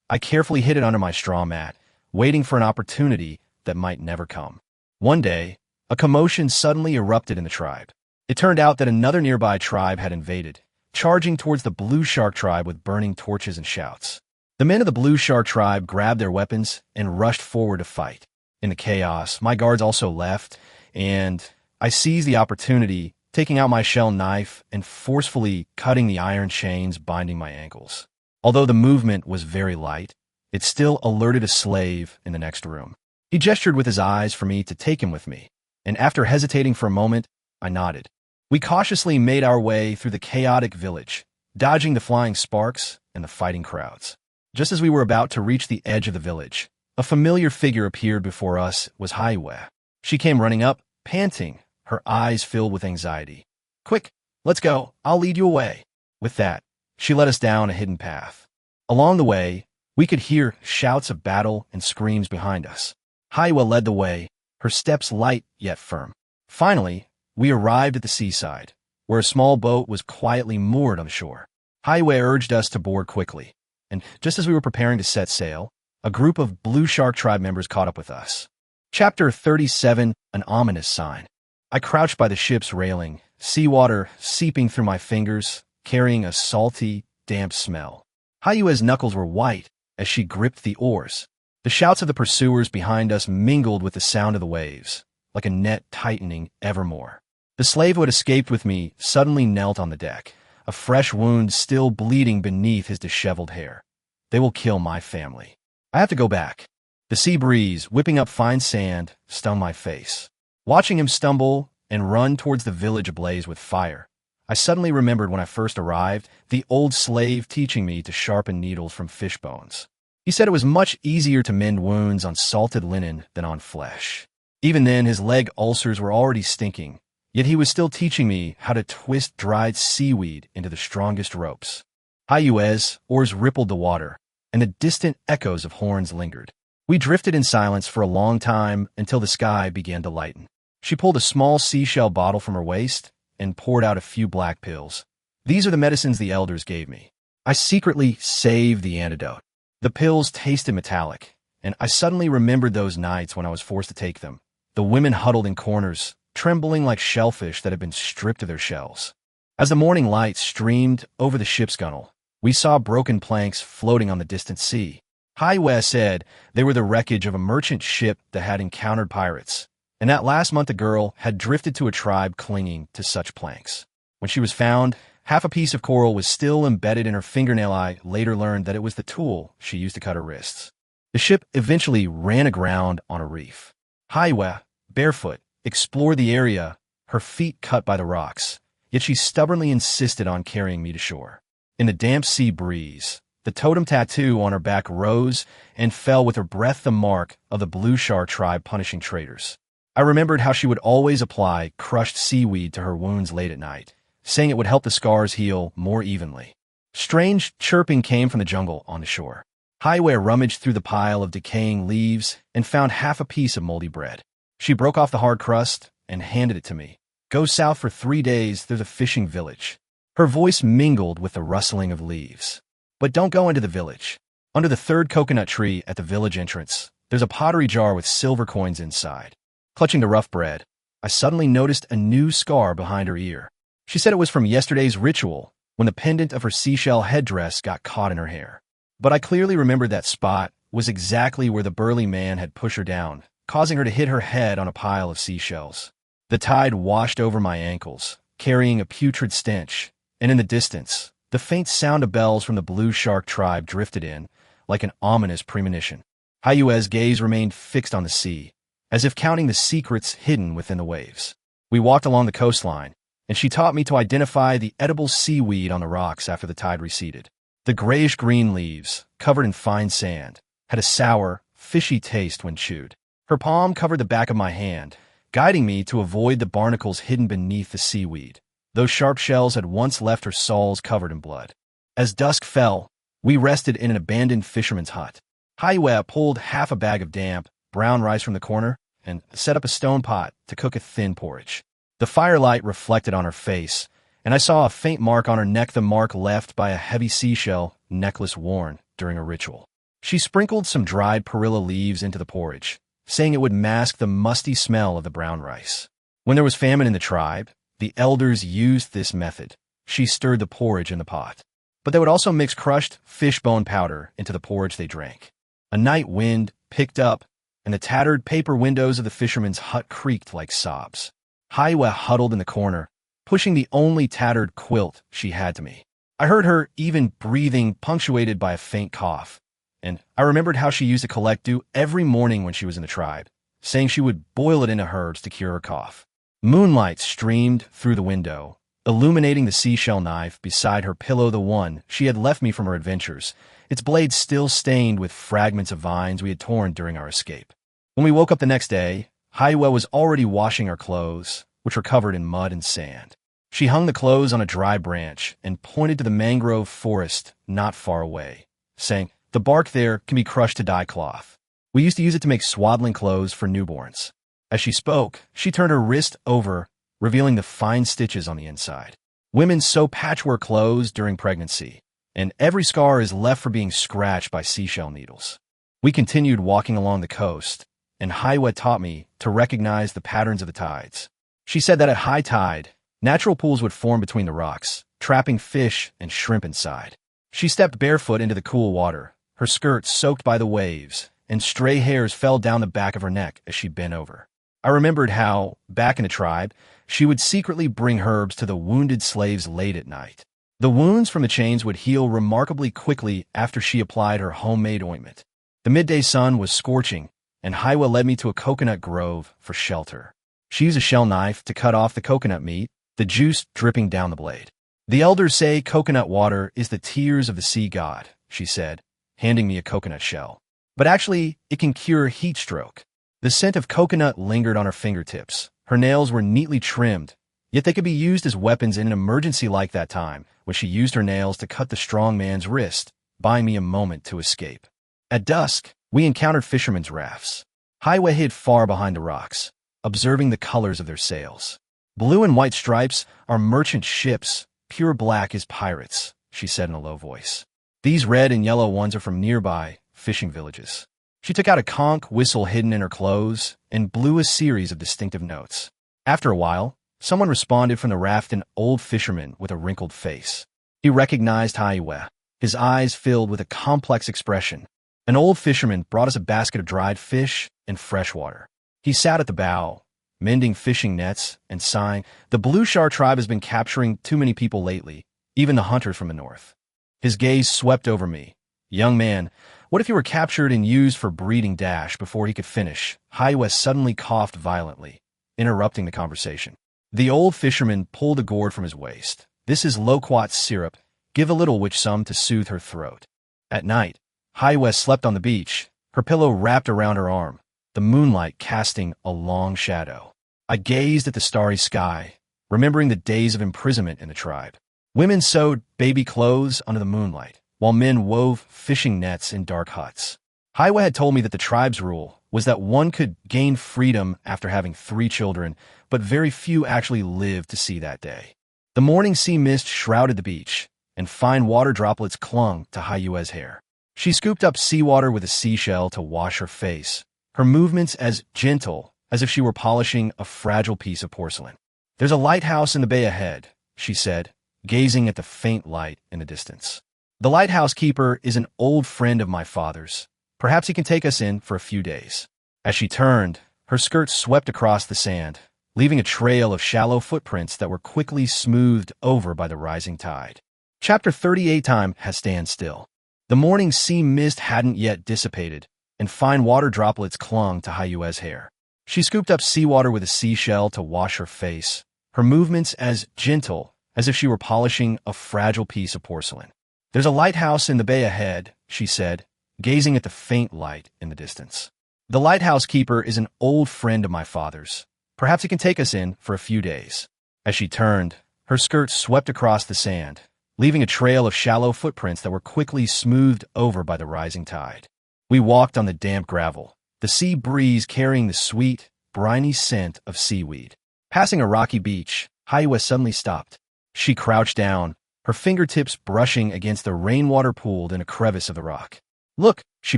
I carefully hid it under my straw mat, waiting for an opportunity that might never come. One day, a commotion suddenly erupted in the tribe. It turned out that another nearby tribe had invaded, charging towards the Blue Shark tribe with burning torches and shouts. The men of the Blue Shark tribe grabbed their weapons and rushed forward to fight. In the chaos, my guards also left, and I seized the opportunity, taking out my shell knife and forcefully cutting the iron chains binding my ankles. Although the movement was very light, it still alerted a slave in the next room. He gestured with his eyes for me to take him with me, and after hesitating for a moment, I nodded. We cautiously made our way through the chaotic village, dodging the flying sparks and the fighting crowds. Just as we were about to reach the edge of the village, a familiar figure appeared before us. Was Aaya. She came running up, panting, her eyes filled with anxiety. "Quick, let's go. I'll lead you away." With that, she led us down a hidden path. Along the way, we could hear shouts of battle and screams behind us. Aaya led the way, her steps light yet firm. Finally, we arrived at the seaside, where a small boat was quietly moored on the shore. Aaya urged us to board quickly, and just as we were preparing to set sail, a group of Blue Shark tribe members caught up with us. Chapter 37, An Ominous Sign. I crouched by the ship's railing, seawater seeping through my fingers, carrying a salty, damp smell. Aaya's knuckles were white as she gripped the oars. The shouts of the pursuers behind us mingled with the sound of the waves, like a net tightening evermore. The slave who had escaped with me suddenly knelt on the deck, a fresh wound still bleeding beneath his disheveled hair. They will kill my family. I have to go back. The sea breeze, whipping up fine sand, stung my face. Watching him stumble and run towards the village ablaze with fire, I suddenly remembered when I first arrived, the old slave teaching me to sharpen needles from fish bones. He said it was much easier to mend wounds on salted linen than on flesh. Even then, his leg ulcers were already stinking, yet he was still teaching me how to twist dried seaweed into the strongest ropes. Aaya's oars rippled the water, and the distant echoes of horns lingered. We drifted in silence for a long time until the sky began to lighten. She pulled a small seashell bottle from her waist and poured out a few black pills. "These are the medicines the elders gave me. I secretly saved the antidote." The pills tasted metallic, and I suddenly remembered those nights when I was forced to take them. The women huddled in corners, trembling like shellfish that had been stripped of their shells. As the morning light streamed over the ship's gunwale, we saw broken planks floating on the distant sea. Aaya said they were the wreckage of a merchant ship that had encountered pirates, and that last month a girl had drifted to a tribe clinging to such planks. When she was found, half a piece of coral was still embedded in her fingernail. I later learned that it was the tool she used to cut her wrists. The ship eventually ran aground on a reef. Aaya, barefoot, explored the area, her feet cut by the rocks, yet she stubbornly insisted on carrying me to shore. In the damp sea breeze, the totem tattoo on her back rose and fell with her breath, the mark of the Blue Shark tribe punishing traitors. I remembered how she would always apply crushed seaweed to her wounds late at night, saying it would help the scars heal more evenly. Strange chirping came from the jungle on the shore. Aaya rummaged through the pile of decaying leaves and found half a piece of moldy bread. She broke off the hard crust and handed it to me. "Go south for 3 days. There's a fishing village. Her voice mingled with the rustling of leaves. But don't go into the village. Under the third coconut tree at the village entrance, there's a pottery jar with silver coins inside. Clutching the rough bread, I suddenly noticed a new scar behind her ear. She said it was from yesterday's ritual, when the pendant of her seashell headdress got caught in her hair. But I clearly remembered that spot was exactly where the burly man had pushed her down, causing her to hit her head on a pile of seashells. The tide washed over my ankles, carrying a putrid stench, and in the distance, the faint sound of bells from the Blue Shark tribe drifted in, like an ominous premonition. Aaya's gaze remained fixed on the sea, as if counting the secrets hidden within the waves. We walked along the coastline, and she taught me to identify the edible seaweed on the rocks after the tide receded. The grayish-green leaves, covered in fine sand, had a sour, fishy taste when chewed. Her palm covered the back of my hand, guiding me to avoid the barnacles hidden beneath the seaweed. Those sharp shells had once left her soles covered in blood. As dusk fell, we rested in an abandoned fisherman's hut. Aaya pulled half a bag of damp, brown rice from the corner and set up a stone pot to cook a thin porridge. The firelight reflected on her face, and I saw a faint mark on her neck, the mark left by a heavy seashell necklace worn during a ritual. She sprinkled some dried perilla leaves into the porridge, saying it would mask the musty smell of the brown rice. When there was famine in the tribe, the elders used this method. She stirred the porridge in the pot. But they would also mix crushed fish bone powder into the porridge they drank. A night wind picked up, and the tattered paper windows of the fisherman's hut creaked like sobs. Aaya huddled in the corner, pushing the only tattered quilt she had to me. I heard her even breathing, punctuated by a faint cough, and I remembered how she used to collect dew every morning when she was in the tribe, saying she would boil it into herbs to cure her cough. Moonlight streamed through the window, illuminating the seashell knife beside her pillow, the one she had left me from her adventures, its blade still stained with fragments of vines we had torn during our escape. When we woke up the next day, Aaya was already washing our clothes, which were covered in mud and sand. She hung the clothes on a dry branch and pointed to the mangrove forest not far away, saying, "The bark there can be crushed to dye cloth. We used to use it to make swaddling clothes for newborns." As she spoke, she turned her wrist over, revealing the fine stitches on the inside. Women sew patchwork clothes during pregnancy, and every scar is left for being scratched by seashell needles. We continued walking along the coast, and Aaya taught me to recognize the patterns of the tides. She said that at high tide, natural pools would form between the rocks, trapping fish and shrimp inside. She stepped barefoot into the cool water, her skirt soaked by the waves, and stray hairs fell down the back of her neck as she bent over. I remembered how, back in the tribe, she would secretly bring herbs to the wounded slaves late at night. The wounds from the chains would heal remarkably quickly after she applied her homemade ointment. The midday sun was scorching, and Aaya led me to a coconut grove for shelter. She used a shell knife to cut off the coconut meat, the juice dripping down the blade. "The elders say coconut water is the tears of the sea god," she said, handing me a coconut shell. "But actually, it can cure heat stroke." The scent of coconut lingered on her fingertips. Her nails were neatly trimmed, yet they could be used as weapons in an emergency like that time when she used her nails to cut the strong man's wrist, buying me a moment to escape. At dusk, we encountered fishermen's rafts. Aaya hid far behind the rocks, observing the colors of their sails. "Blue and white stripes are merchant ships, pure black is pirates," she said in a low voice. "These red and yellow ones are from nearby fishing villages." She took out a conch whistle hidden in her clothes and blew a series of distinctive notes. After a while, someone responded from the raft, an old fisherman with a wrinkled face. He recognized Aaya. His eyes filled with a complex expression. An old fisherman brought us a basket of dried fish and fresh water. He sat at the bow, mending fishing nets and sighing, "The Blue Shark tribe has been capturing too many people lately, even the hunters from the north." His gaze swept over me. "Young man, what if you were captured and used for breeding?" Before he could finish, Aaya suddenly coughed violently, interrupting the conversation. The old fisherman pulled a gourd from his waist. "This is loquat syrup. Give a little which some to soothe her throat." At night, Aaya slept on the beach, her pillow wrapped around her arm, the moonlight casting a long shadow. I gazed at the starry sky, remembering the days of imprisonment in the tribe. Women sewed baby clothes under the moonlight, while men wove fishing nets in dark huts. Aaya had told me that the tribe's rule was that one could gain freedom after having 3 children, but very few actually lived to see that day. The morning sea mist shrouded the beach, and fine water droplets clung to Aaya's hair. She scooped up seawater with a seashell to wash her face, her movements as gentle as if she were polishing a fragile piece of porcelain. "There's a lighthouse in the bay ahead," she said, gazing at the faint light in the distance. "The lighthouse keeper is an old friend of my father's. Perhaps he can take us in for a few days." As she turned, her skirt swept across the sand, leaving a trail of shallow footprints that were quickly smoothed over by the rising tide. Chapter 38 Time has stand still. The morning sea mist hadn't yet dissipated, and fine water droplets clung to Aaya's hair. She scooped up seawater with a seashell to wash her face, her movements as gentle as if she were polishing a fragile piece of porcelain. "There's a lighthouse in the bay ahead," she said, gazing at the faint light in the distance. "The lighthouse keeper is an old friend of my father's. Perhaps he can take us in for a few days." As she turned, her skirt swept across the sand, leaving a trail of shallow footprints that were quickly smoothed over by the rising tide. We walked on the damp gravel, the sea breeze carrying the sweet, briny scent of seaweed. Passing a rocky beach, Aaya suddenly stopped. She crouched down, her fingertips brushing against the rainwater pooled in a crevice of the rock. "Look," she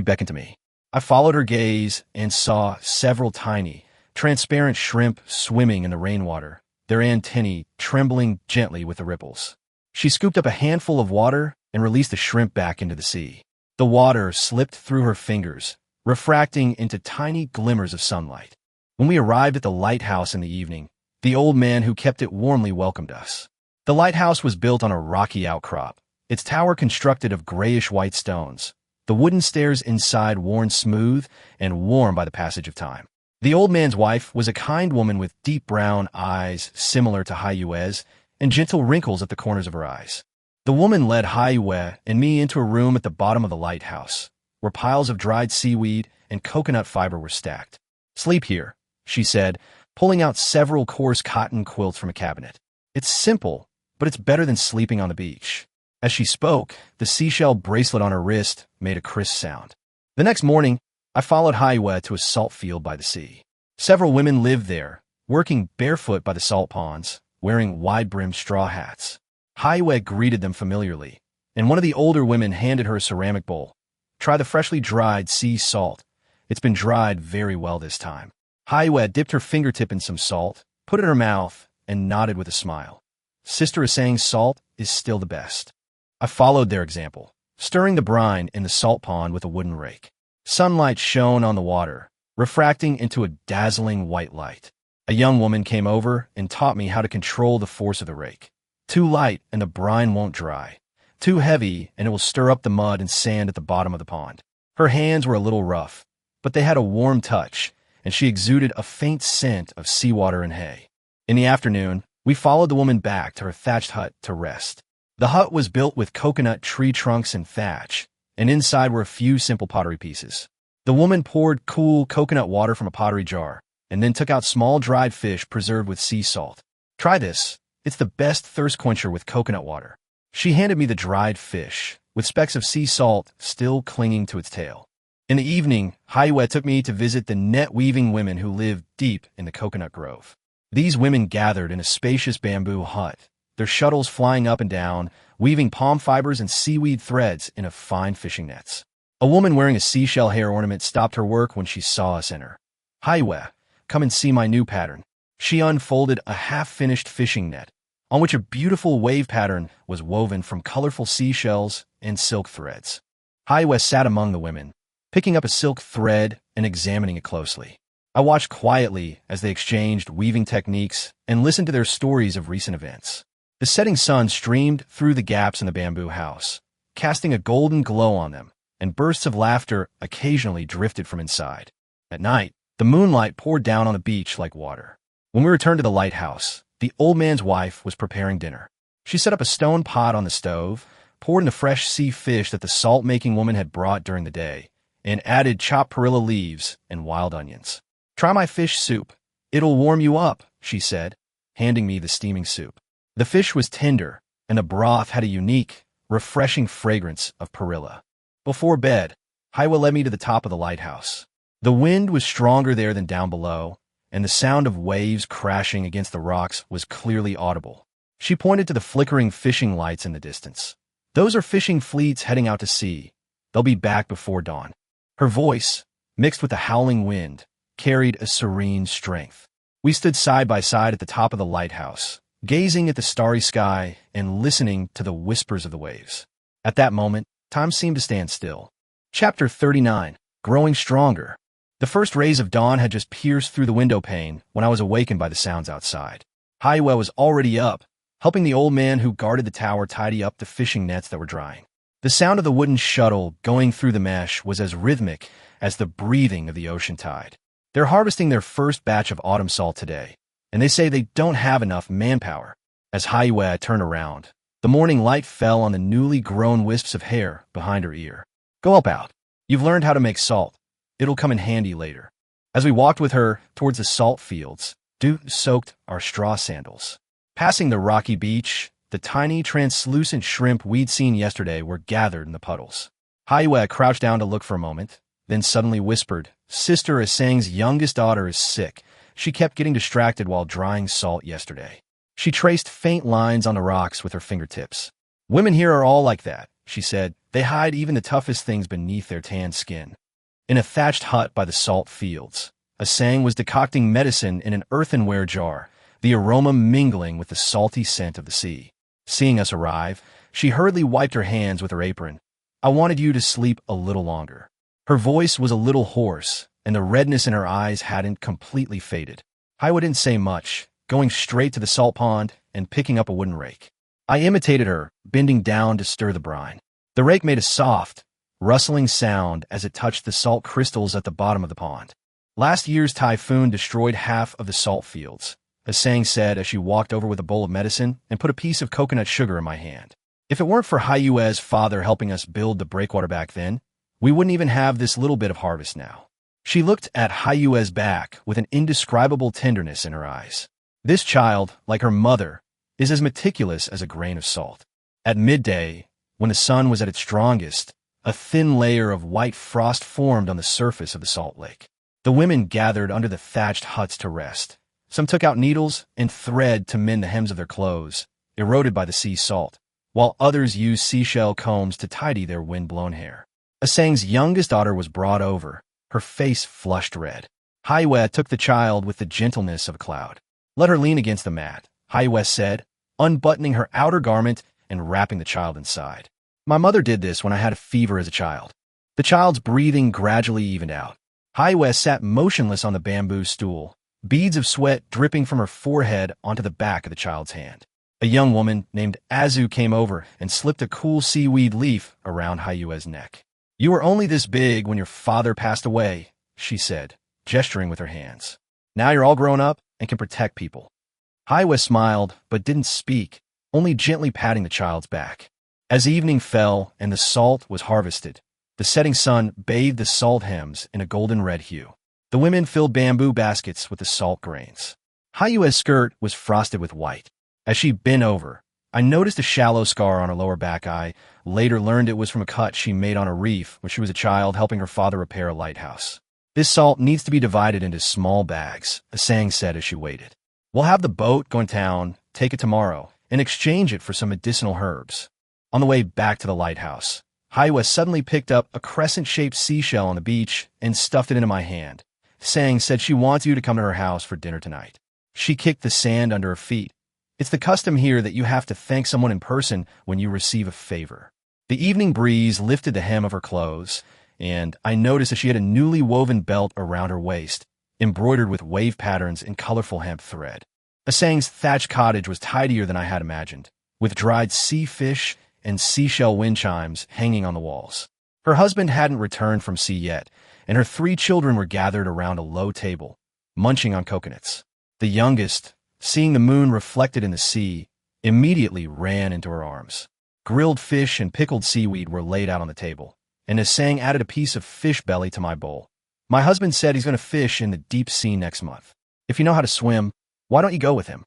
beckoned to me. I followed her gaze and saw several tiny, transparent shrimp swimming in the rainwater, their antennae trembling gently with the ripples. She scooped up a handful of water and released the shrimp back into the sea. The water slipped through her fingers, refracting into tiny glimmers of sunlight. When we arrived at the lighthouse in the evening, the old man who kept it warmly welcomed us. The lighthouse was built on a rocky outcrop, its tower constructed of grayish-white stones, the wooden stairs inside worn smooth and warm by the passage of time. The old man's wife was a kind woman with deep brown eyes similar to Aaya's and gentle wrinkles at the corners of her eyes. The woman led Aaya and me into a room at the bottom of the lighthouse, where piles of dried seaweed and coconut fiber were stacked. "Sleep here," she said, pulling out several coarse cotton quilts from a cabinet. "It's simple, but it's better than sleeping on the beach." As she spoke, the seashell bracelet on her wrist made a crisp sound. The next morning, I followed Aaya to a salt field by the sea. Several women lived there, working barefoot by the salt ponds, wearing wide-brimmed straw hats. Aaya greeted them familiarly, and one of the older women handed her a ceramic bowl. "Try the freshly dried sea salt. It's been dried very well this time." Aaya dipped her fingertip in some salt, put it in her mouth, and nodded with a smile. "Sister is saying salt is still the best." I followed their example, stirring the brine in the salt pond with a wooden rake. Sunlight shone on the water, refracting into a dazzling white light. A young woman came over and taught me how to control the force of the rake. Too light and the brine won't dry. Too heavy and it will stir up the mud and sand at the bottom of the pond. Her hands were a little rough, but they had a warm touch, and she exuded a faint scent of seawater and hay. In the afternoon, we followed the woman back to her thatched hut to rest. The hut was built with coconut tree trunks and thatch, and inside were a few simple pottery pieces. The woman poured cool coconut water from a pottery jar, and then took out small dried fish preserved with sea salt. "Try this. It's the best thirst quencher with coconut water." She handed me the dried fish, with specks of sea salt still clinging to its tail. In the evening, Aaya took me to visit the net-weaving women who lived deep in the coconut grove. These women gathered in a spacious bamboo hut, their shuttles flying up and down, weaving palm fibers and seaweed threads into fine fishing nets. A woman wearing a seashell hair ornament stopped her work when she saw us enter. "Aaya, come and see my new pattern." She unfolded a half-finished fishing net, on which a beautiful wave pattern was woven from colorful seashells and silk threads. Aaya sat among the women, picking up a silk thread and examining it closely. I watched quietly as they exchanged weaving techniques and listened to their stories of recent events. The setting sun streamed through the gaps in the bamboo house, casting a golden glow on them, and bursts of laughter occasionally drifted from inside. At night, the moonlight poured down on the beach like water. When we returned to the lighthouse, the old man's wife was preparing dinner. She set up a stone pot on the stove, poured in the fresh sea fish that the salt-making woman had brought during the day, and added chopped perilla leaves and wild onions. "Try my fish soup. It'll warm you up," she said, handing me the steaming soup. The fish was tender, and the broth had a unique, refreshing fragrance of perilla. Before bed, Aaya led me to the top of the lighthouse. The wind was stronger there than down below, and the sound of waves crashing against the rocks was clearly audible. She pointed to the flickering fishing lights in the distance. Those are fishing fleets heading out to sea. They'll be back before dawn. Her voice, mixed with the howling wind, carried a serene strength. We stood side by side at the top of the lighthouse, gazing at the starry sky and listening to the whispers of the waves. At that moment, time seemed to stand still. Chapter 39. Growing Stronger. The first rays of dawn had just pierced through the window pane when I was awakened by the sounds outside. Aaya was already up, helping the old man who guarded the tower tidy up the fishing nets that were drying. The sound of the wooden shuttle going through the mesh was as rhythmic as the breathing of the ocean tide. They're harvesting their first batch of autumn salt today, and they say they don't have enough manpower. As Aaya turned around, the morning light fell on the newly grown wisps of hair behind her ear. Go help out. You've learned how to make salt. It'll come in handy later. As we walked with her towards the salt fields, dew soaked our straw sandals. Passing the rocky beach, the tiny translucent shrimp we'd seen yesterday were gathered in the puddles. Aaya crouched down to look for a moment, then suddenly whispered, Sister Asang's youngest daughter is sick. She kept getting distracted while drying salt yesterday. She traced faint lines on the rocks with her fingertips. Women here are all like that, she said. They hide even the toughest things beneath their tan skin. In a thatched hut by the salt fields, Asang was decocting medicine in an earthenware jar, the aroma mingling with the salty scent of the sea. Seeing us arrive, she hurriedly wiped her hands with her apron. I wanted you to sleep a little longer. Her voice was a little hoarse, and the redness in her eyes hadn't completely faded. Aaya didn't say much, going straight to the salt pond and picking up a wooden rake. I imitated her, bending down to stir the brine. The rake made a soft, rustling sound as it touched the salt crystals at the bottom of the pond. Last year's typhoon destroyed half of the salt fields, Asang said as she walked over with a bowl of medicine and put a piece of coconut sugar in my hand. If it weren't for Aayu's father helping us build the breakwater back then, we wouldn't even have this little bit of harvest now. She looked at Aayu's back with an indescribable tenderness in her eyes. This child, like her mother, is as meticulous as a grain of salt. At midday, when the sun was at its strongest, a thin layer of white frost formed on the surface of the salt lake. The women gathered under the thatched huts to rest. Some took out needles and thread to mend the hems of their clothes, eroded by the sea salt, while others used seashell combs to tidy their wind-blown hair. Asang's youngest daughter was brought over, her face flushed red. Aaya took the child with the gentleness of a cloud. Let her lean against the mat, Aaya said, unbuttoning her outer garment and wrapping the child inside. My mother did this when I had a fever as a child. The child's breathing gradually evened out. Aaya sat motionless on the bamboo stool, beads of sweat dripping from her forehead onto the back of the child's hand. A young woman named Azu came over and slipped a cool seaweed leaf around Aayu's neck. You were only this big when your father passed away, she said, gesturing with her hands. Now you're all grown up and can protect people. Aaya smiled, but didn't speak, only gently patting the child's back. As evening fell and the salt was harvested, the setting sun bathed the salt hems in a golden red hue. The women filled bamboo baskets with the salt grains. Aayu's skirt was frosted with white. As she bent over, I noticed a shallow scar on her lower back. I later learned it was from a cut she made on a reef when she was a child helping her father repair a lighthouse. This salt needs to be divided into small bags, Asang said as she waited. We'll have the boat go in town, take it tomorrow, and exchange it for some medicinal herbs. On the way back to the lighthouse, Aaya suddenly picked up a crescent-shaped seashell on the beach and stuffed it into my hand. Asang said she wants you to come to her house for dinner tonight. She kicked the sand under her feet. It's the custom here that you have to thank someone in person when you receive a favor. The evening breeze lifted the hem of her clothes, and I noticed that she had a newly woven belt around her waist, embroidered with wave patterns in colorful hemp thread. Asang's thatched cottage was tidier than I had imagined, with dried sea fish and seashell wind chimes hanging on the walls. Her husband hadn't returned from sea yet, and her 3 children were gathered around a low table, munching on coconuts. The youngest, seeing the moon reflected in the sea, immediately ran into her arms. Grilled fish and pickled seaweed were laid out on the table, and Asang added a piece of fish belly to my bowl. My husband said he's going to fish in the deep sea next month. If you know how to swim, why don't you go with him?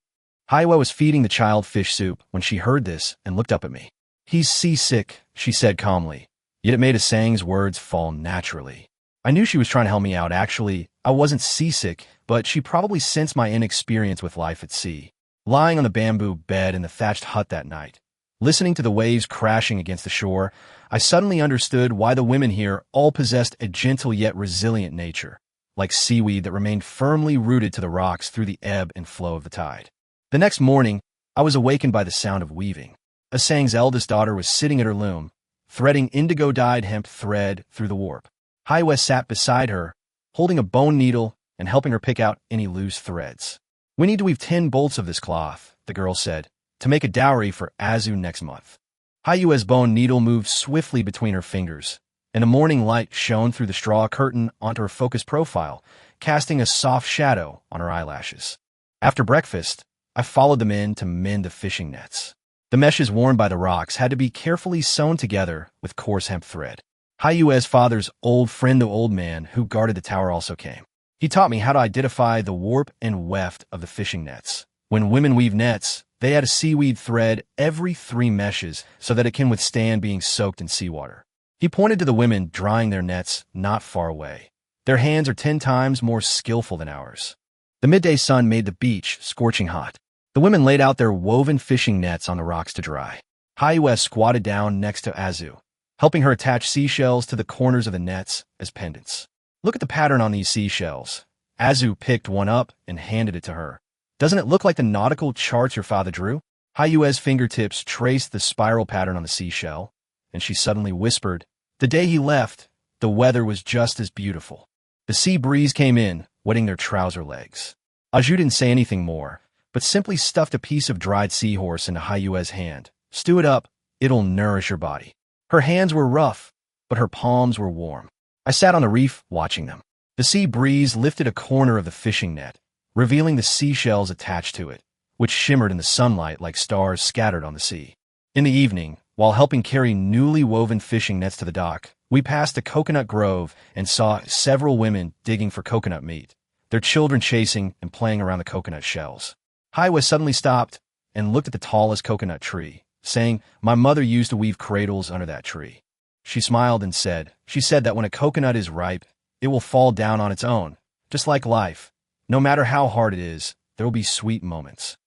Aaya was feeding the child fish soup when she heard this and looked up at me. He's seasick, she said calmly, yet it made Asang's words fall naturally. I knew she was trying to help me out. Actually, I wasn't seasick, but she probably sensed my inexperience with life at sea. Lying on the bamboo bed in the thatched hut that night, listening to the waves crashing against the shore, I suddenly understood why the women here all possessed a gentle yet resilient nature, like seaweed that remained firmly rooted to the rocks through the ebb and flow of the tide. The next morning, I was awakened by the sound of weaving. Asang's eldest daughter was sitting at her loom, threading indigo-dyed hemp thread through the warp. Aaya sat beside her, holding a bone needle and helping her pick out any loose threads. "We need to weave 10 bolts of this cloth," the girl said, "to make a dowry for Azu next month." Aaya's bone needle moved swiftly between her fingers, and a morning light shone through the straw curtain onto her focused profile, casting a soft shadow on her eyelashes. After breakfast, I followed them in to mend the fishing nets. The meshes worn by the rocks had to be carefully sewn together with coarse hemp thread. Aaya's father's old friend, the old man who guarded the tower, also came. He taught me how to identify the warp and weft of the fishing nets. When women weave nets, they add a seaweed thread every 3 meshes so that it can withstand being soaked in seawater. He pointed to the women drying their nets not far away. Their hands are 10 times more skillful than ours. The midday sun made the beach scorching hot. The women laid out their woven fishing nets on the rocks to dry. Aaya squatted down next to Azu, helping her attach seashells to the corners of the nets as pendants. "Look at the pattern on these seashells." Azu picked one up and handed it to her. "Doesn't it look like the nautical charts your father drew?" Aaya's fingertips traced the spiral pattern on the seashell, and she suddenly whispered, "The day he left, the weather was just as beautiful." The sea breeze came in, wetting their trouser legs. Azu didn't say anything more, but simply stuffed a piece of dried seahorse into Aaya's hand. "Stew it up, it'll nourish your body." Her hands were rough, but her palms were warm. I sat on the reef watching them. The sea breeze lifted a corner of the fishing net, revealing the seashells attached to it, which shimmered in the sunlight like stars scattered on the sea. In the evening, while helping carry newly woven fishing nets to the dock, we passed a coconut grove and saw several women digging for coconut meat, their children chasing and playing around the coconut shells. Aaya suddenly stopped and looked at the tallest coconut tree, saying, "My mother used to weave cradles under that tree." She smiled and said, "She said that when a coconut is ripe, it will fall down on its own, just like life. No matter how hard it is, there will be sweet moments."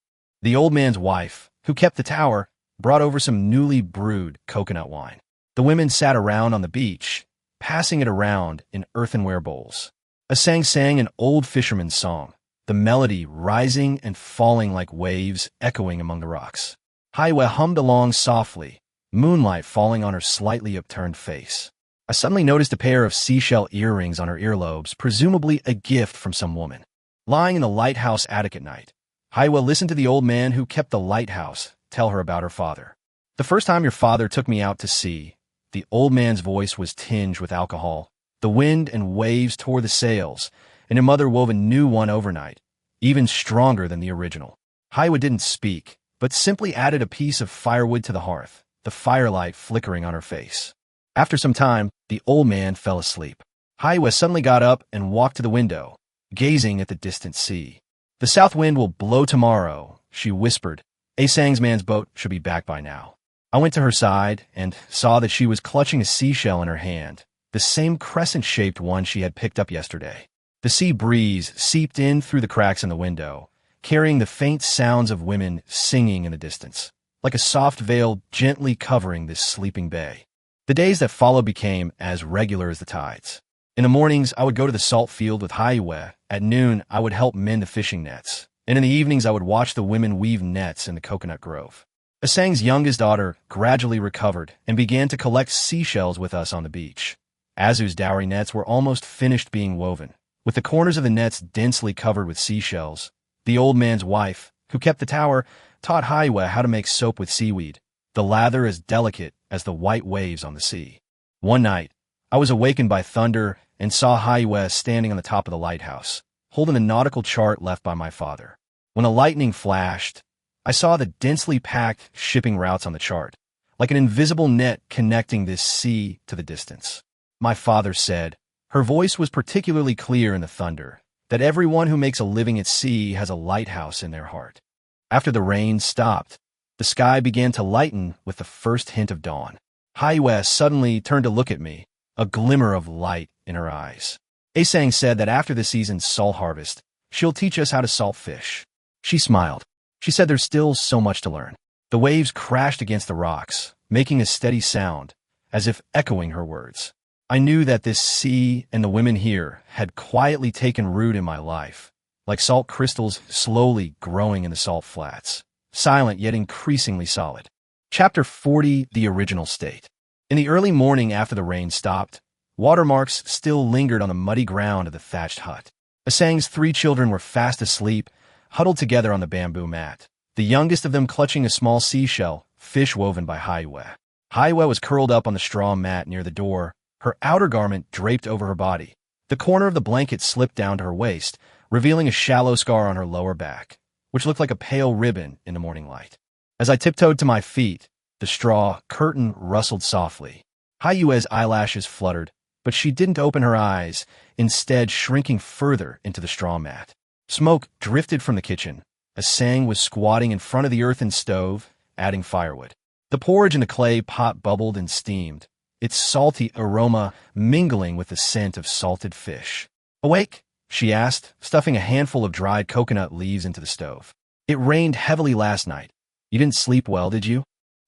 The old man's wife, who kept the tower, brought over some newly brewed coconut wine. The women sat around on the beach, passing it around in earthenware bowls. Asang sang an old fisherman's song, the melody rising and falling like waves echoing among the rocks. Aaya hummed along softly, moonlight falling on her slightly upturned face. I suddenly noticed a pair of seashell earrings on her earlobes, presumably a gift from some woman. Lying in the lighthouse attic at night, Aaya listened to the old man who kept the lighthouse tell her about her father. "The first time your father took me out to sea," the old man's voice was tinged with alcohol. "The wind and waves tore the sails, and your mother wove a new one overnight, even stronger than the original." Aaya didn't speak, but simply added a piece of firewood to the hearth, the firelight flickering on her face. After some time, the old man fell asleep. Aaya suddenly got up and walked to the window, gazing at the distant sea. "The south wind will blow tomorrow," she whispered. "Asang's man's boat should be back by now." I went to her side and saw that she was clutching a seashell in her hand, the same crescent-shaped one she had picked up yesterday. The sea breeze seeped in through the cracks in the window, carrying the faint sounds of women singing in the distance, like a soft veil gently covering this sleeping bay. The days that followed became as regular as the tides. In the mornings, I would go to the salt field with Aaya. At noon, I would help mend the fishing nets, and in the evenings, I would watch the women weave nets in the coconut grove. Asang's youngest daughter gradually recovered and began to collect seashells with us on the beach. Azu's dowry nets were almost finished being woven, with the corners of the nets densely covered with seashells. The old man's wife, who kept the tower, taught Aaya how to make soap with seaweed, the lather as delicate as the white waves on the sea. One night, I was awakened by thunder and saw Aaya standing on the top of the lighthouse, holding the nautical chart left by my father. When the lightning flashed, I saw the densely packed shipping routes on the chart, like an invisible net connecting this sea to the distance. My father said, her voice was particularly clear in the thunder, that everyone who makes a living at sea has a lighthouse in their heart. After the rain stopped, the sky began to lighten with the first hint of dawn. Aaya suddenly turned to look at me, a glimmer of light in her eyes. Asang said that after the season's salt harvest, she'll teach us how to salt fish. She smiled. She said there's still so much to learn. The waves crashed against the rocks, making a steady sound, as if echoing her words. I knew that this sea and the women here had quietly taken root in my life, like salt crystals slowly growing in the salt flats, silent yet increasingly solid. Chapter 40, The Original State. In the early morning after the rain stopped, watermarks still lingered on the muddy ground of the thatched hut. Asang's 3 children were fast asleep, huddled together on the bamboo mat, the youngest of them clutching a small seashell, fish woven by Aaya. Aaya was curled up on the straw mat near the door, her outer garment draped over her body. The corner of the blanket slipped down to her waist, revealing a shallow scar on her lower back, which looked like a pale ribbon in the morning light. As I tiptoed to my feet, the straw curtain rustled softly. Ayua's eyelashes fluttered, but she didn't open her eyes, instead shrinking further into the straw mat. Smoke drifted from the kitchen. Asang was squatting in front of the earthen stove, adding firewood. The porridge in the clay pot bubbled and steamed, its salty aroma mingling with the scent of salted fish. "Awake?" she asked, stuffing a handful of dried coconut leaves into the stove. "It rained heavily last night. You didn't sleep well, did you?"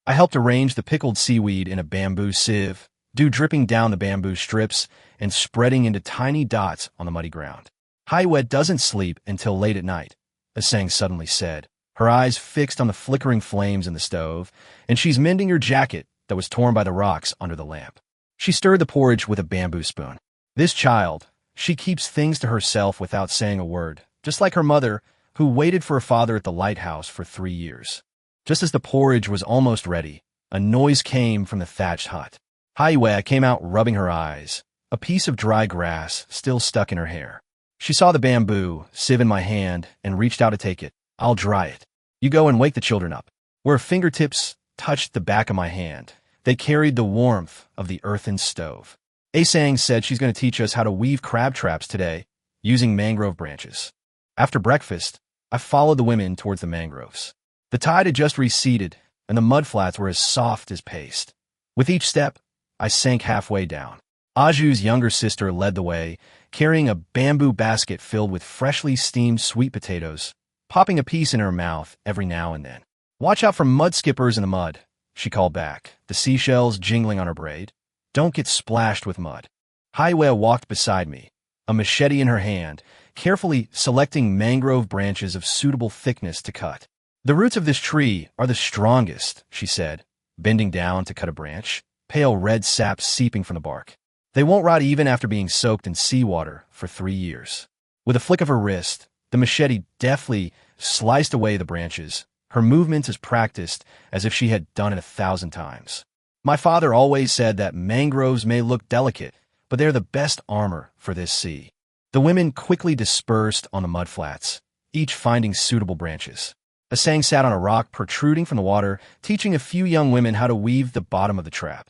I helped arrange the pickled seaweed in a bamboo sieve, dew dripping down the bamboo strips and spreading into tiny dots on the muddy ground. "Aaya doesn't sleep until late at night," Asang suddenly said, her eyes fixed on the flickering flames in the stove, "and she's mending your jacket that was torn by the rocks under the lamp." She stirred the porridge with a bamboo spoon. "This child, she keeps things to herself without saying a word, just like her mother, who waited for her father at the lighthouse for 3 years. Just as the porridge was almost ready, a noise came from the thatched hut. Aaya came out rubbing her eyes, a piece of dry grass still stuck in her hair. She saw the bamboo sieve in my hand and reached out to take it. "I'll dry it. You go and wake the children up." Where her fingertips touched the back of my hand, they carried the warmth of the earthen stove. Asang said she's going to teach us how to weave crab traps today, using mangrove branches. After breakfast, I followed the women towards the mangroves. The tide had just receded, and the mudflats were as soft as paste. With each step, I sank halfway down. Aju's younger sister led the way, carrying a bamboo basket filled with freshly steamed sweet potatoes, popping a piece in her mouth every now and then. "Watch out for mud skippers in the mud," she called back, the seashells jingling on her braid. "Don't get splashed with mud." Aaya walked beside me, a machete in her hand, carefully selecting mangrove branches of suitable thickness to cut. "The roots of this tree are the strongest," she said, bending down to cut a branch, pale red sap seeping from the bark. "They won't rot even after being soaked in seawater for 3 years." With a flick of her wrist, the machete deftly sliced away the branches, her movements as practiced as if she had done it 1,000 times. "My father always said that mangroves may look delicate, but they're the best armor for this sea." The women quickly dispersed on the mudflats, each finding suitable branches. Asang sat on a rock protruding from the water, teaching a few young women how to weave the bottom of the trap.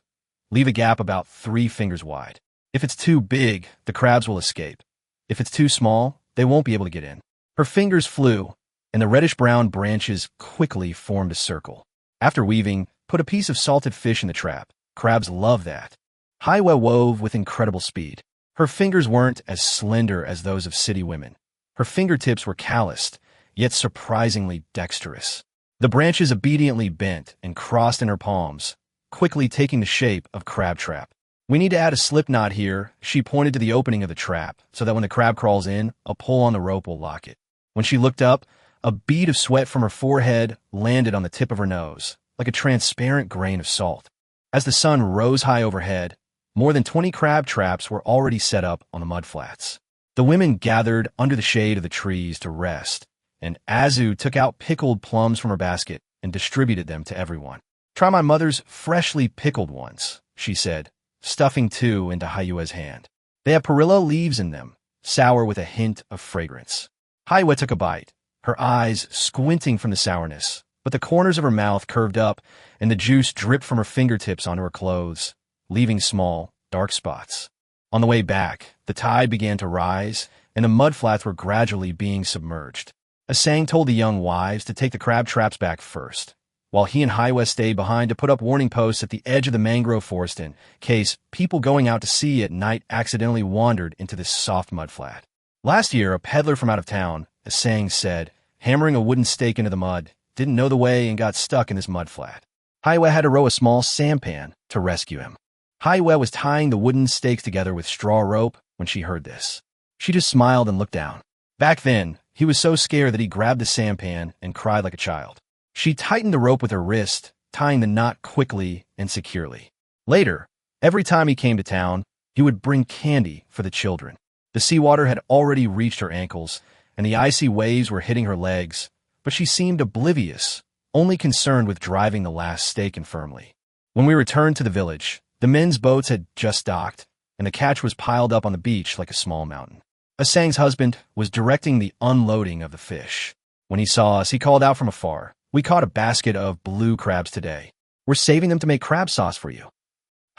Leave a gap about 3 fingers wide. If it's too big, the crabs will escape. If it's too small, they won't be able to get in. Her fingers flew, and the reddish-brown branches quickly formed a circle. After weaving, put a piece of salted fish in the trap. Crabs love that. Aaya wove with incredible speed. Her fingers weren't as slender as those of city women. Her fingertips were calloused, yet surprisingly dexterous. The branches obediently bent and crossed in her palms, quickly taking the shape of crab trap. "We need to add a slip knot here," she pointed to the opening of the trap, so that when the crab crawls in, a pull on the rope will lock it. When she looked up, a bead of sweat from her forehead landed on the tip of her nose, like a transparent grain of salt. As the sun rose high overhead, more than 20 crab traps were already set up on the mudflats. The women gathered under the shade of the trees to rest, and Azu took out pickled plums from her basket and distributed them to everyone. "Try my mother's freshly pickled ones," she said, stuffing 2 into Hayua's hand. "They have perilla leaves in them, sour with a hint of fragrance." Aaya took a bite, her eyes squinting from the sourness, but the corners of her mouth curved up and the juice dripped from her fingertips onto her clothes, leaving small, dark spots. On the way back, the tide began to rise, and the mudflats were gradually being submerged. Asang told the young wives to take the crab traps back first, while he and Aaya stayed behind to put up warning posts at the edge of the mangrove forest in case people going out to sea at night accidentally wandered into this soft mudflat. Last year, a peddler from out of town, Asang said, hammering a wooden stake into the mud, didn't know the way and got stuck in this mud flat. Aaya had to row a small sampan to rescue him. Aaya was tying the wooden stakes together with straw rope when she heard this. She just smiled and looked down. Back then, he was so scared that he grabbed the sampan and cried like a child. She tightened the rope with her wrist, tying the knot quickly and securely. Later, every time he came to town, he would bring candy for the children. The seawater had already reached her ankles, and the icy waves were hitting her legs, but she seemed oblivious, only concerned with driving the last stake in firmly. When we returned to the village, the men's boats had just docked, and the catch was piled up on the beach like a small mountain. Asang's husband was directing the unloading of the fish. When he saw us, he called out from afar, "We caught a basket of blue crabs today. We're saving them to make crab sauce for you."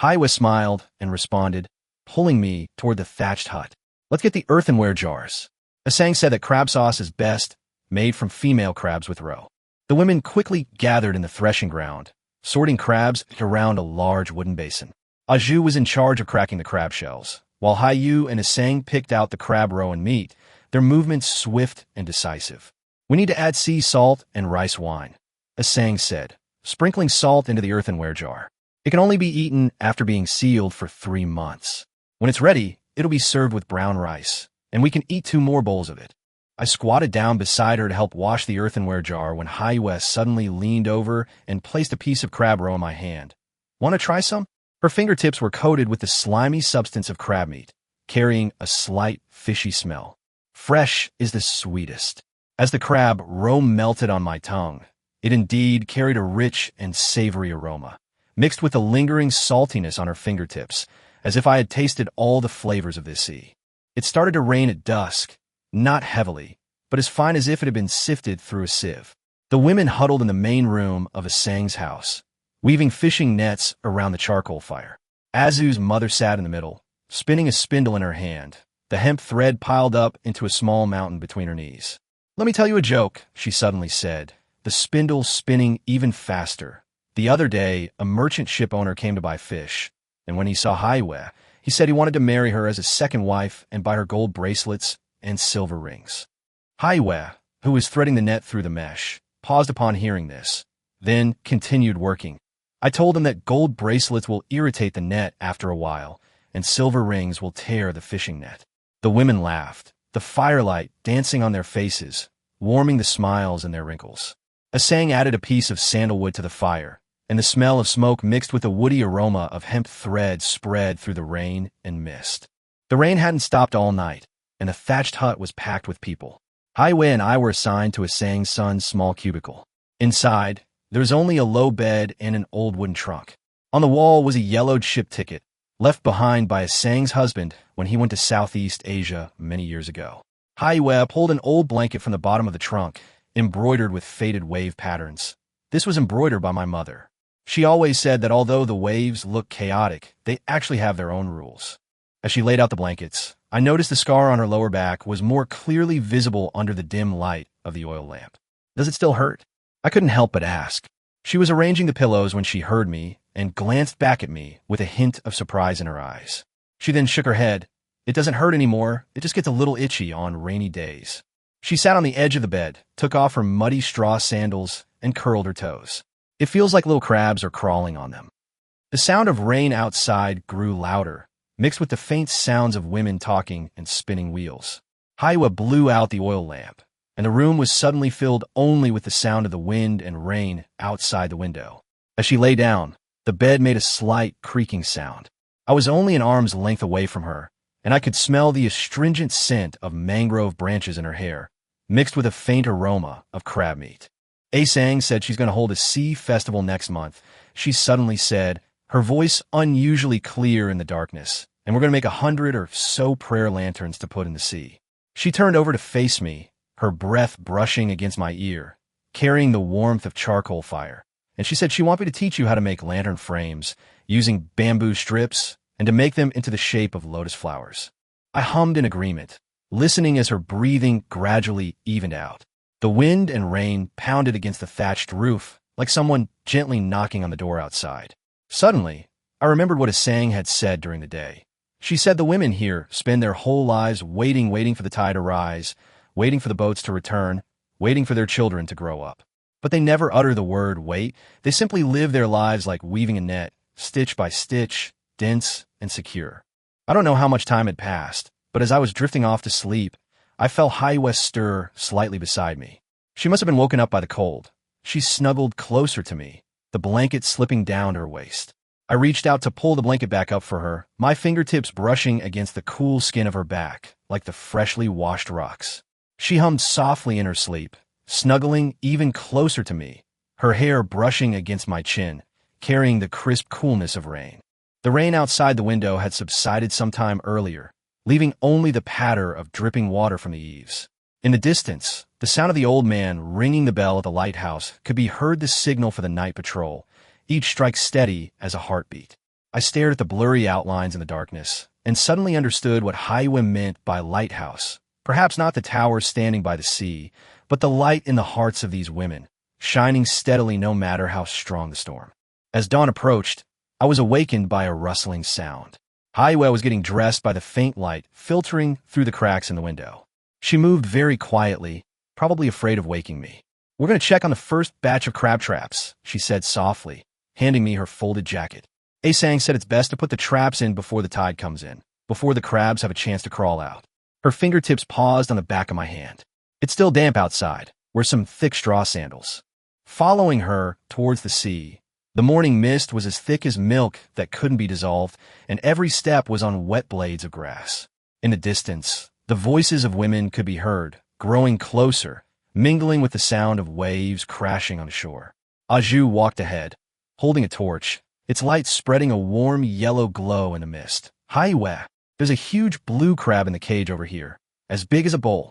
Aaya smiled and responded, pulling me toward the thatched hut. "Let's get the earthenware jars." Asang said that crab sauce is best made from female crabs with roe. The women quickly gathered in the threshing ground, sorting crabs around a large wooden basin. Aju was in charge of cracking the crab shells, while Hayu and Asang picked out the crab roe and meat, their movements swift and decisive. "We need to add sea salt and rice wine," Asang said, sprinkling salt into the earthenware jar. "It can only be eaten after being sealed for 3 months. When it's ready, it'll be served with brown rice, and we can eat 2 more bowls of it." I squatted down beside her to help wash the earthenware jar when Hayu suddenly leaned over and placed a piece of crab roe in my hand. "Want to try some?" Her fingertips were coated with the slimy substance of crab meat, carrying a slight fishy smell. Fresh is the sweetest. As the crab roe melted on my tongue, it indeed carried a rich and savory aroma, mixed with a lingering saltiness on her fingertips, as if I had tasted all the flavors of this sea. It started to rain at dusk, not heavily, but as fine as if it had been sifted through a sieve. The women huddled in the main room of Asang's house, weaving fishing nets around the charcoal fire. Azu's mother sat in the middle, spinning a spindle in her hand, the hemp thread piled up into a small mountain between her knees. "Let me tell you a joke," she suddenly said, the spindle spinning even faster. "The other day, a merchant ship owner came to buy fish, and when he saw Hayu, he said he wanted to marry her as a second wife and buy her gold bracelets and silver rings." Hayu, who was threading the net through the mesh, paused upon hearing this, then continued working. "I told him that gold bracelets will irritate the net after a while, and silver rings will tear the fishing net." The women laughed, the firelight dancing on their faces, warming the smiles in their wrinkles. Asang added a piece of sandalwood to the fire, and the smell of smoke mixed with the woody aroma of hemp thread spread through the rain and mist. The rain hadn't stopped all night, and the thatched hut was packed with people. Hayu and I were assigned to Asang's son's small cubicle. Inside, there was only a low bed and an old wooden trunk. On the wall was a yellowed ship ticket, left behind by Asang's husband when he went to Southeast Asia many years ago. Hayu pulled an old blanket from the bottom of the trunk, embroidered with faded wave patterns. This was embroidered by my mother. She always said that although the waves look chaotic, they actually have their own rules. As she laid out the blankets, I noticed the scar on her lower back was more clearly visible under the dim light of the oil lamp. "Does it still hurt?" I couldn't help but ask. She was arranging the pillows when she heard me and glanced back at me with a hint of surprise in her eyes. She then shook her head. "It doesn't hurt anymore. It just gets a little itchy on rainy days." She sat on the edge of the bed, took off her muddy straw sandals, and curled her toes. "It feels like little crabs are crawling on them." The sound of rain outside grew louder, mixed with the faint sounds of women talking and spinning wheels. Hayu blew out the oil lamp, and the room was suddenly filled only with the sound of the wind and rain outside the window. As she lay down, the bed made a slight creaking sound. I was only an arm's length away from her, and I could smell the astringent scent of mangrove branches in her hair, mixed with a faint aroma of crab meat. Asang said she's going to hold a sea festival next month. She suddenly said, her voice unusually clear in the darkness, "and we're going to make 100 or so prayer lanterns to put in the sea." She turned over to face me, her breath brushing against my ear, carrying the warmth of charcoal fire. And she said she wanted me to teach you how to make lantern frames, using bamboo strips, and to make them into the shape of lotus flowers. I hummed in agreement, listening as her breathing gradually evened out. The wind and rain pounded against the thatched roof, like someone gently knocking on the door outside. Suddenly, I remembered what Asang had said during the day. She said the women here spend their whole lives waiting for the tide to rise, waiting for the boats to return, waiting for their children to grow up. But they never utter the word wait. They simply live their lives like weaving a net, stitch by stitch, dense and secure. I don't know how much time had passed, but as I was drifting off to sleep, I felt Aaya stir slightly beside me. She must have been woken up by the cold. She snuggled closer to me, the blanket slipping down to her waist. I reached out to pull the blanket back up for her, my fingertips brushing against the cool skin of her back, like the freshly washed rocks. She hummed softly in her sleep, snuggling even closer to me, her hair brushing against my chin, carrying the crisp coolness of rain. The rain outside the window had subsided some time earlier, leaving only the patter of dripping water from the eaves. In the distance, the sound of the old man ringing the bell at the lighthouse could be heard, the signal for the night patrol, each strike steady as a heartbeat. I stared at the blurry outlines in the darkness, and suddenly understood what Aaya meant by lighthouse. Perhaps not the tower standing by the sea, but the light in the hearts of these women, shining steadily no matter how strong the storm. As dawn approached, I was awakened by a rustling sound. Aaya was getting dressed by the faint light filtering through the cracks in the window. She moved very quietly, probably afraid of waking me. "We're going to check on the first batch of crab traps," she said softly, handing me her folded jacket. Aaya said it's best to put the traps in before the tide comes in, before the crabs have a chance to crawl out. Her fingertips paused on the back of my hand. "It's still damp outside. Wear some thick straw sandals." Following her towards the sea, the morning mist was as thick as milk that couldn't be dissolved, and every step was on wet blades of grass. In the distance, the voices of women could be heard, growing closer, mingling with the sound of waves crashing on shore. Aaya walked ahead, holding a torch, its light spreading a warm yellow glow in the mist. "Aaya, there's a huge blue crab in the cage over here, as big as a bowl."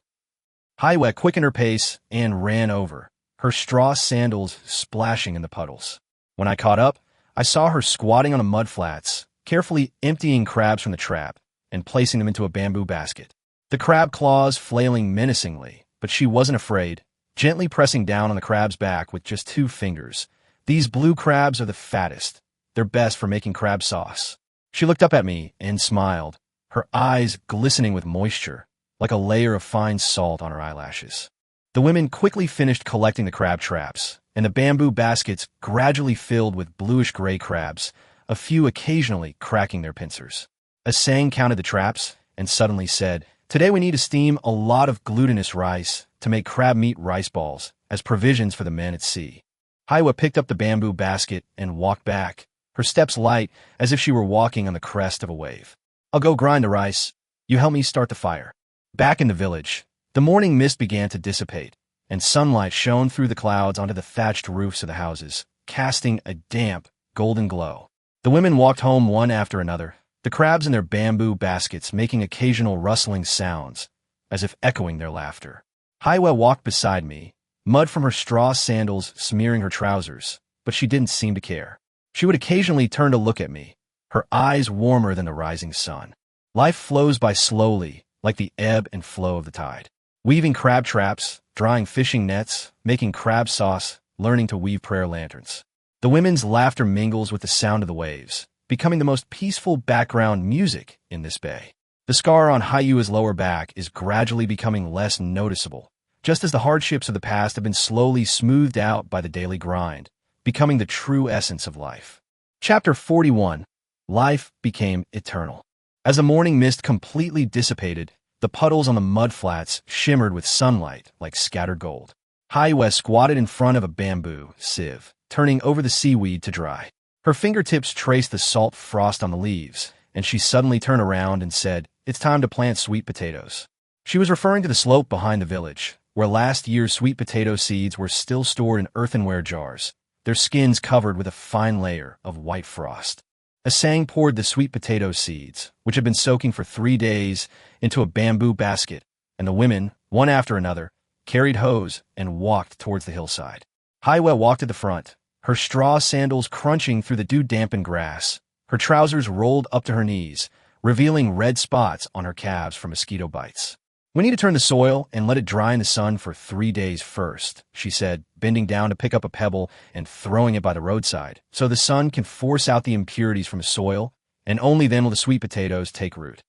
Aaya quickened her pace and ran over, her straw sandals splashing in the puddles. When I caught up, I saw her squatting on the mud flats, carefully emptying crabs from the trap and placing them into a bamboo basket. The crab claws flailing menacingly, but she wasn't afraid, gently pressing down on the crab's back with just 2 fingers. "These blue crabs are the fattest. They're best for making crab sauce." She looked up at me and smiled, her eyes glistening with moisture, like a layer of fine salt on her eyelashes. The women quickly finished collecting the crab traps, and the bamboo baskets gradually filled with bluish-gray crabs, a few occasionally cracking their pincers. Aaya counted the traps and suddenly said, "Today we need to steam a lot of glutinous rice to make crab meat rice balls as provisions for the men at sea." Aaya picked up the bamboo basket and walked back, her steps light as if she were walking on the crest of a wave. "I'll go grind the rice. You help me start the fire." Back in the village, the morning mist began to dissipate, and sunlight shone through the clouds onto the thatched roofs of the houses, casting a damp, golden glow. The women walked home one after another, the crabs in their bamboo baskets making occasional rustling sounds, as if echoing their laughter. Aaya walked beside me, mud from her straw sandals smearing her trousers, but she didn't seem to care. She would occasionally turn to look at me, her eyes warmer than the rising sun. Life flows by slowly, like the ebb and flow of the tide. Weaving crab traps, drying fishing nets, making crab sauce, learning to weave prayer lanterns. The women's laughter mingles with the sound of the waves, becoming the most peaceful background music in this bay. The scar on Ayaa's lower back is gradually becoming less noticeable, just as the hardships of the past have been slowly smoothed out by the daily grind, becoming the true essence of life. Chapter 41. Life became eternal. As the morning mist completely dissipated, the puddles on the mud flats shimmered with sunlight like scattered gold. Aaya squatted in front of a bamboo sieve, turning over the seaweed to dry. Her fingertips traced the salt frost on the leaves, and she suddenly turned around and said, "It's time to plant sweet potatoes." She was referring to the slope behind the village, where last year's sweet potato seeds were still stored in earthenware jars, their skins covered with a fine layer of white frost. Aaya poured the sweet potato seeds, which had been soaking for 3 days, into a bamboo basket, and the women, one after another, carried hoes and walked towards the hillside. Aaya walked at the front, her straw sandals crunching through the dew-dampened grass, her trousers rolled up to her knees, revealing red spots on her calves from mosquito bites. "We need to turn the soil and let it dry in the sun for 3 days first," she said, bending down to pick up a pebble and throwing it by the roadside, "so the sun can force out the impurities from the soil, and only then will the sweet potatoes take root."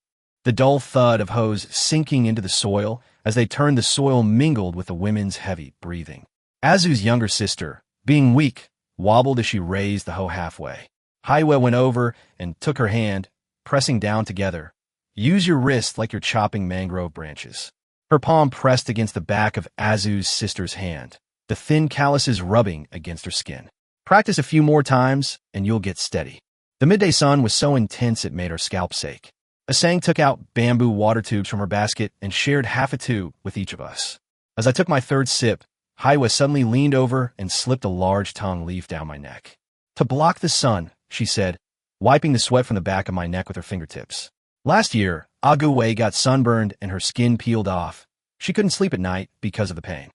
The dull thud of hoes sinking into the soil, As they turned, the soil mingled with the women's heavy breathing. Azu's younger sister, being weak, wobbled as she raised the hoe halfway. Aaya went over and took her hand, pressing down together. Use your wrist like you're chopping mangrove branches. Her palm pressed against the back of Azu's sister's hand, the thin calluses rubbing against her skin. Practice a few more times, and you'll get steady. The midday sun was so intense it made her scalp ache. Asang took out bamboo water tubes from her basket and shared half a tube with each of us. As I took my third sip, Aaya suddenly leaned over and slipped a large tongue leaf down my neck. To block the sun, she said, wiping the sweat from the back of my neck with her fingertips. Last year, Aguway got sunburned and her skin peeled off. She couldn't sleep at night because of the pain.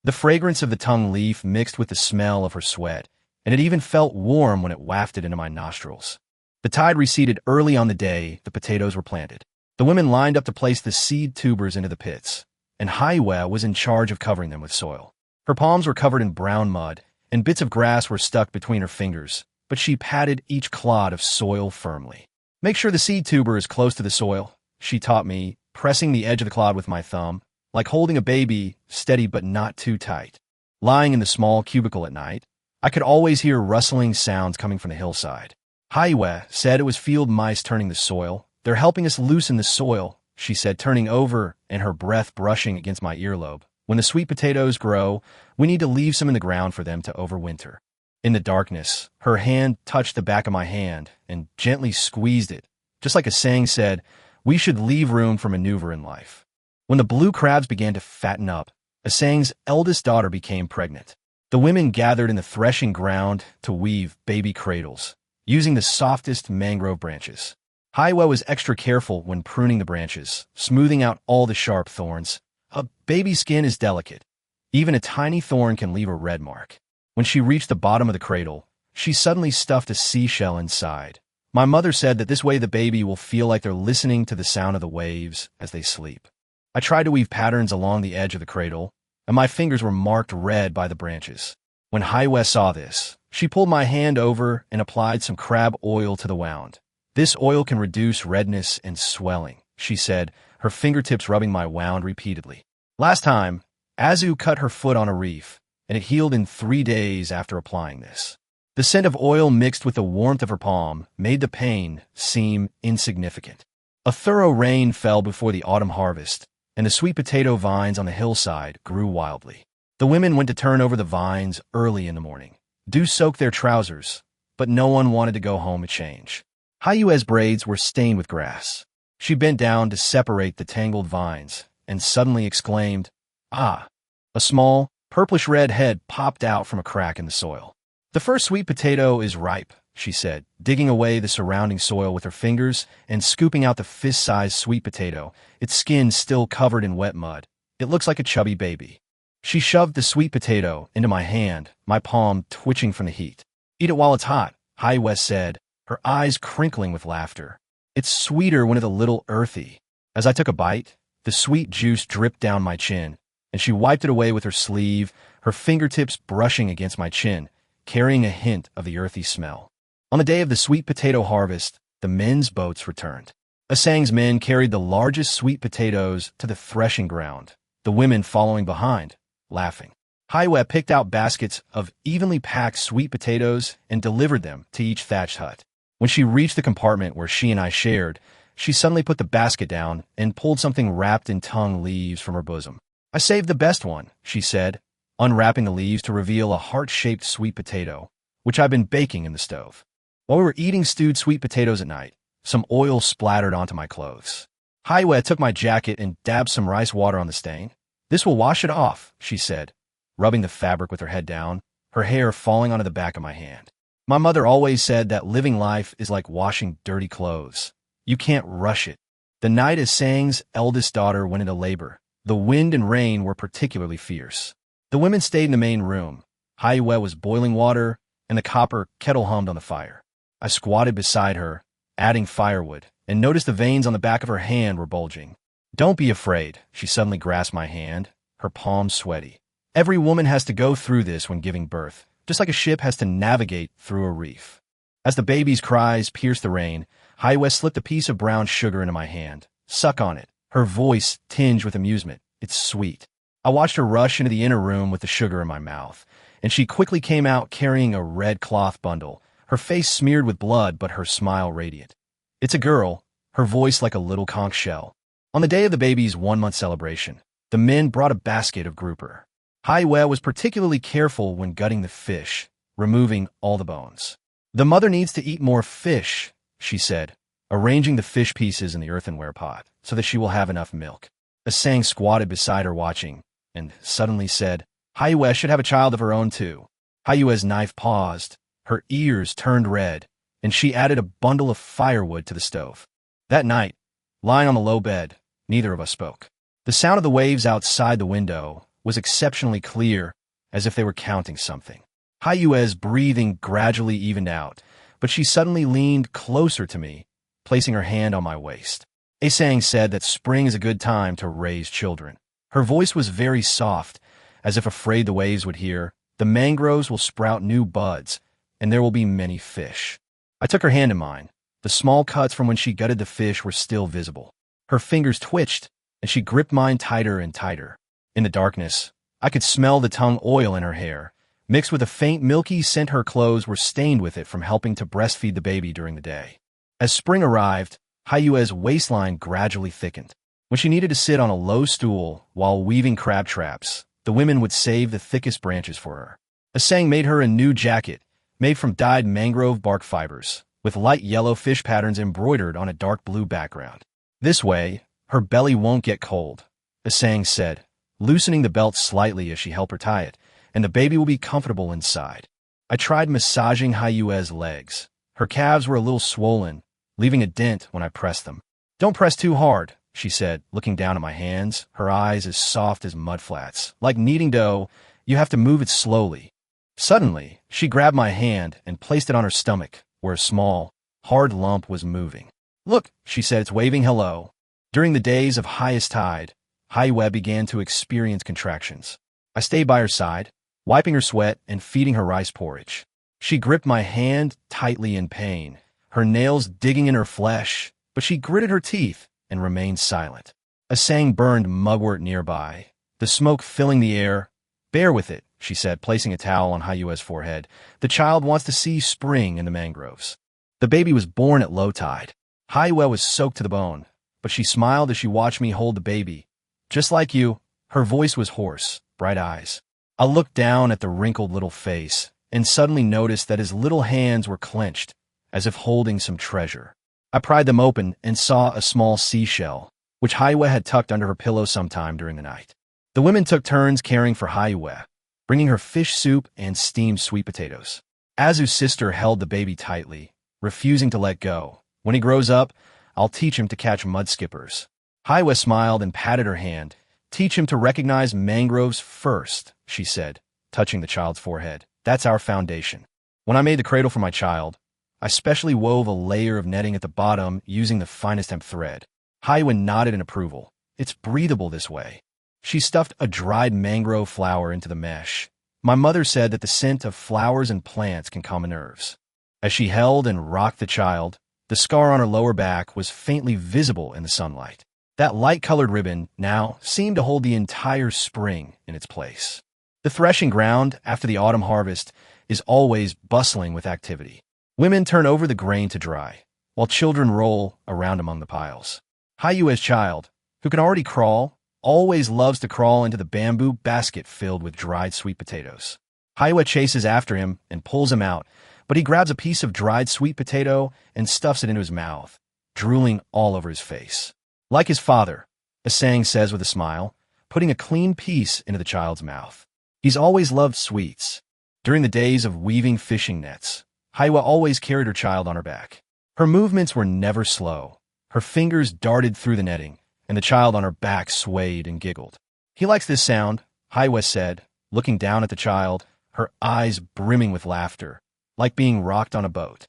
The fragrance of the tongue leaf mixed with the smell of her sweat, and it even felt warm when it wafted into my nostrils. The tide receded early on the day the potatoes were planted. The women lined up to place the seed tubers into the pits, and Aaya was in charge of covering them with soil. Her palms were covered in brown mud, and bits of grass were stuck between her fingers, but she patted each clod of soil firmly. Make sure the seed tuber is close to the soil, she taught me, pressing the edge of the clod with my thumb, like holding a baby, steady but not too tight. Lying in the small cubicle at night, I could always hear rustling sounds coming from the hillside. Aaya said it was field mice turning the soil. They're helping us loosen the soil, she said, turning over and her breath brushing against my earlobe. When the sweet potatoes grow, we need to leave some in the ground for them to overwinter. In the darkness, her hand touched the back of my hand and gently squeezed it. Just like a saying said, we should leave room for maneuver in life. When the blue crabs began to fatten up, Asang's eldest daughter became pregnant. The women gathered in the threshing ground to weave baby cradles, using the softest mangrove branches. Aaya was extra careful when pruning the branches, smoothing out all the sharp thorns. A baby's skin is delicate. Even a tiny thorn can leave a red mark. When she reached the bottom of the cradle, she suddenly stuffed a seashell inside. My mother said that this way the baby will feel like they're listening to the sound of the waves as they sleep. I tried to weave patterns along the edge of the cradle, and my fingers were marked red by the branches. When Aaya saw this, she pulled my hand over and applied some crab oil to the wound. This oil can reduce redness and swelling, she said, her fingertips rubbing my wound repeatedly. Last time, Azu cut her foot on a reef, and it healed in 3 days after applying this. The scent of oil mixed with the warmth of her palm made the pain seem insignificant. A thorough rain fell before the autumn harvest, and the sweet potato vines on the hillside grew wildly. The women went to turn over the vines early in the morning. Dew soaked their trousers, but no one wanted to go home to change. Ayua's braids were stained with grass. She bent down to separate the tangled vines and suddenly exclaimed, "Ah!" A small, purplish-red head popped out from a crack in the soil. "The first sweet potato is ripe," she said, digging away the surrounding soil with her fingers and scooping out the fist-sized sweet potato, its skin still covered in wet mud. "It looks like a chubby baby." She shoved the sweet potato into my hand, my palm twitching from the heat. "Eat it while it's hot," Aaya said, her eyes crinkling with laughter. "It's sweeter when it's a little earthy." As I took a bite, the sweet juice dripped down my chin, and she wiped it away with her sleeve, her fingertips brushing against my chin, carrying a hint of the earthy smell. On the day of the sweet potato harvest, the men's boats returned. Asang's men carried the largest sweet potatoes to the threshing ground, the women following behind, laughing. Aaya picked out baskets of evenly packed sweet potatoes and delivered them to each thatched hut. When she reached the compartment where she and I shared, she suddenly put the basket down and pulled something wrapped in tongue leaves from her bosom. "I saved the best one," she said, unwrapping the leaves to reveal a heart-shaped sweet potato, which I'd been baking in the stove. While we were eating stewed sweet potatoes at night, some oil splattered onto my clothes. Aaya took my jacket and dabbed some rice water on the stain. "This will wash it off," she said, rubbing the fabric with her head down, her hair falling onto the back of my hand. "My mother always said that living life is like washing dirty clothes. You can't rush it." The night Asang's eldest daughter went into labor, the wind and rain were particularly fierce. The women stayed in the main room. Aaya was boiling water, and the copper kettle hummed on the fire. I squatted beside her, adding firewood, and noticed the veins on the back of her hand were bulging. "Don't be afraid," she suddenly grasped my hand, her palms sweaty. "Every woman has to go through this when giving birth, just like a ship has to navigate through a reef." As the baby's cries pierced the rain, Aaya slipped a piece of brown sugar into my hand. "Suck on it," her voice tinged with amusement. It's sweet. I watched her rush into the inner room with the sugar in my mouth, and she quickly came out carrying a red cloth bundle, her face smeared with blood but her smile radiant. It's a girl, her voice like a little conch shell. On the day of the baby's 1-month celebration, the men brought a basket of grouper. Aaya was particularly careful when gutting the fish, removing all the bones. The mother needs to eat more fish, she said, arranging the fish pieces in the earthenware pot so that she will have enough milk. Asang squatted beside her watching, and suddenly said, Aaya should have a child of her own too. Ayua's knife paused, her ears turned red, and she added a bundle of firewood to the stove. That night, lying on the low bed, neither of us spoke. The sound of the waves outside the window was exceptionally clear, as if they were counting something. Ayua's breathing gradually evened out, but she suddenly leaned closer to me, placing her hand on my waist. Asang said that spring is a good time to raise children. Her voice was very soft, as if afraid the waves would hear. The mangroves will sprout new buds, and there will be many fish. I took her hand in mine. The small cuts from when she gutted the fish were still visible. Her fingers twitched, and she gripped mine tighter and tighter. In the darkness, I could smell the tongue oil in her hair, mixed with a faint milky scent. Her clothes were stained with it from helping to breastfeed the baby during the day. As spring arrived, Ayua's waistline gradually thickened. When she needed to sit on a low stool while weaving crab traps, the women would save the thickest branches for her. Asang made her a new jacket, made from dyed mangrove bark fibers, with light yellow fish patterns embroidered on a dark blue background. This way, her belly won't get cold, Asang said, loosening the belt slightly as she helped her tie it, and the baby will be comfortable inside. I tried massaging Ayua's legs. Her calves were a little swollen, leaving a dent when I pressed them. Don't press too hard, she said, looking down at my hands, her eyes as soft as mudflats. Like kneading dough, you have to move it slowly. Suddenly, she grabbed my hand and placed it on her stomach, where a small, hard lump was moving. Look, she said, it's waving hello. During the days of highest tide, Aaya began to experience contractions. I stayed by her side, wiping her sweat and feeding her rice porridge. She gripped my hand tightly in pain, her nails digging in her flesh, but she gritted her teeth and remained silent. Asang burned mugwort nearby, the smoke filling the air. Bear with it, she said, placing a towel on Ayua's forehead. The child wants to see spring in the mangroves. The baby was born at low tide. Aaya was soaked to the bone, but she smiled as she watched me hold the baby. Just like you, her voice was hoarse, bright eyes. I looked down at the wrinkled little face and suddenly noticed that his little hands were clenched, as if holding some treasure. I pried them open and saw a small seashell, which Aaya had tucked under her pillow sometime during the night. The women took turns caring for Aaya, bringing her fish soup and steamed sweet potatoes. Azu's sister held the baby tightly, refusing to let go. When he grows up, I'll teach him to catch mud skippers. Aaya smiled and patted her hand. Teach him to recognize mangroves first, she said, touching the child's forehead. That's our foundation. When I made the cradle for my child, I specially wove a layer of netting at the bottom using the finest hemp thread. Aaya nodded in approval. It's breathable this way. She stuffed a dried mangrove flower into the mesh. My mother said that the scent of flowers and plants can calm nerves. As she held and rocked the child, the scar on her lower back was faintly visible in the sunlight. That light-colored ribbon now seemed to hold the entire spring in its place. The threshing ground after the autumn harvest is always bustling with activity. Women turn over the grain to dry, while children roll around among the piles. Ayua's child, who can already crawl, always loves to crawl into the bamboo basket filled with dried sweet potatoes. Aaya chases after him and pulls him out, but he grabs a piece of dried sweet potato and stuffs it into his mouth, drooling all over his face. Like his father, Asang says with a smile, putting a clean piece into the child's mouth. He's always loved sweets. During the days of weaving fishing nets, Aaya always carried her child on her back. Her movements were never slow. Her fingers darted through the netting, and the child on her back swayed and giggled. He likes this sound, Aaya said, looking down at the child, her eyes brimming with laughter, like being rocked on a boat.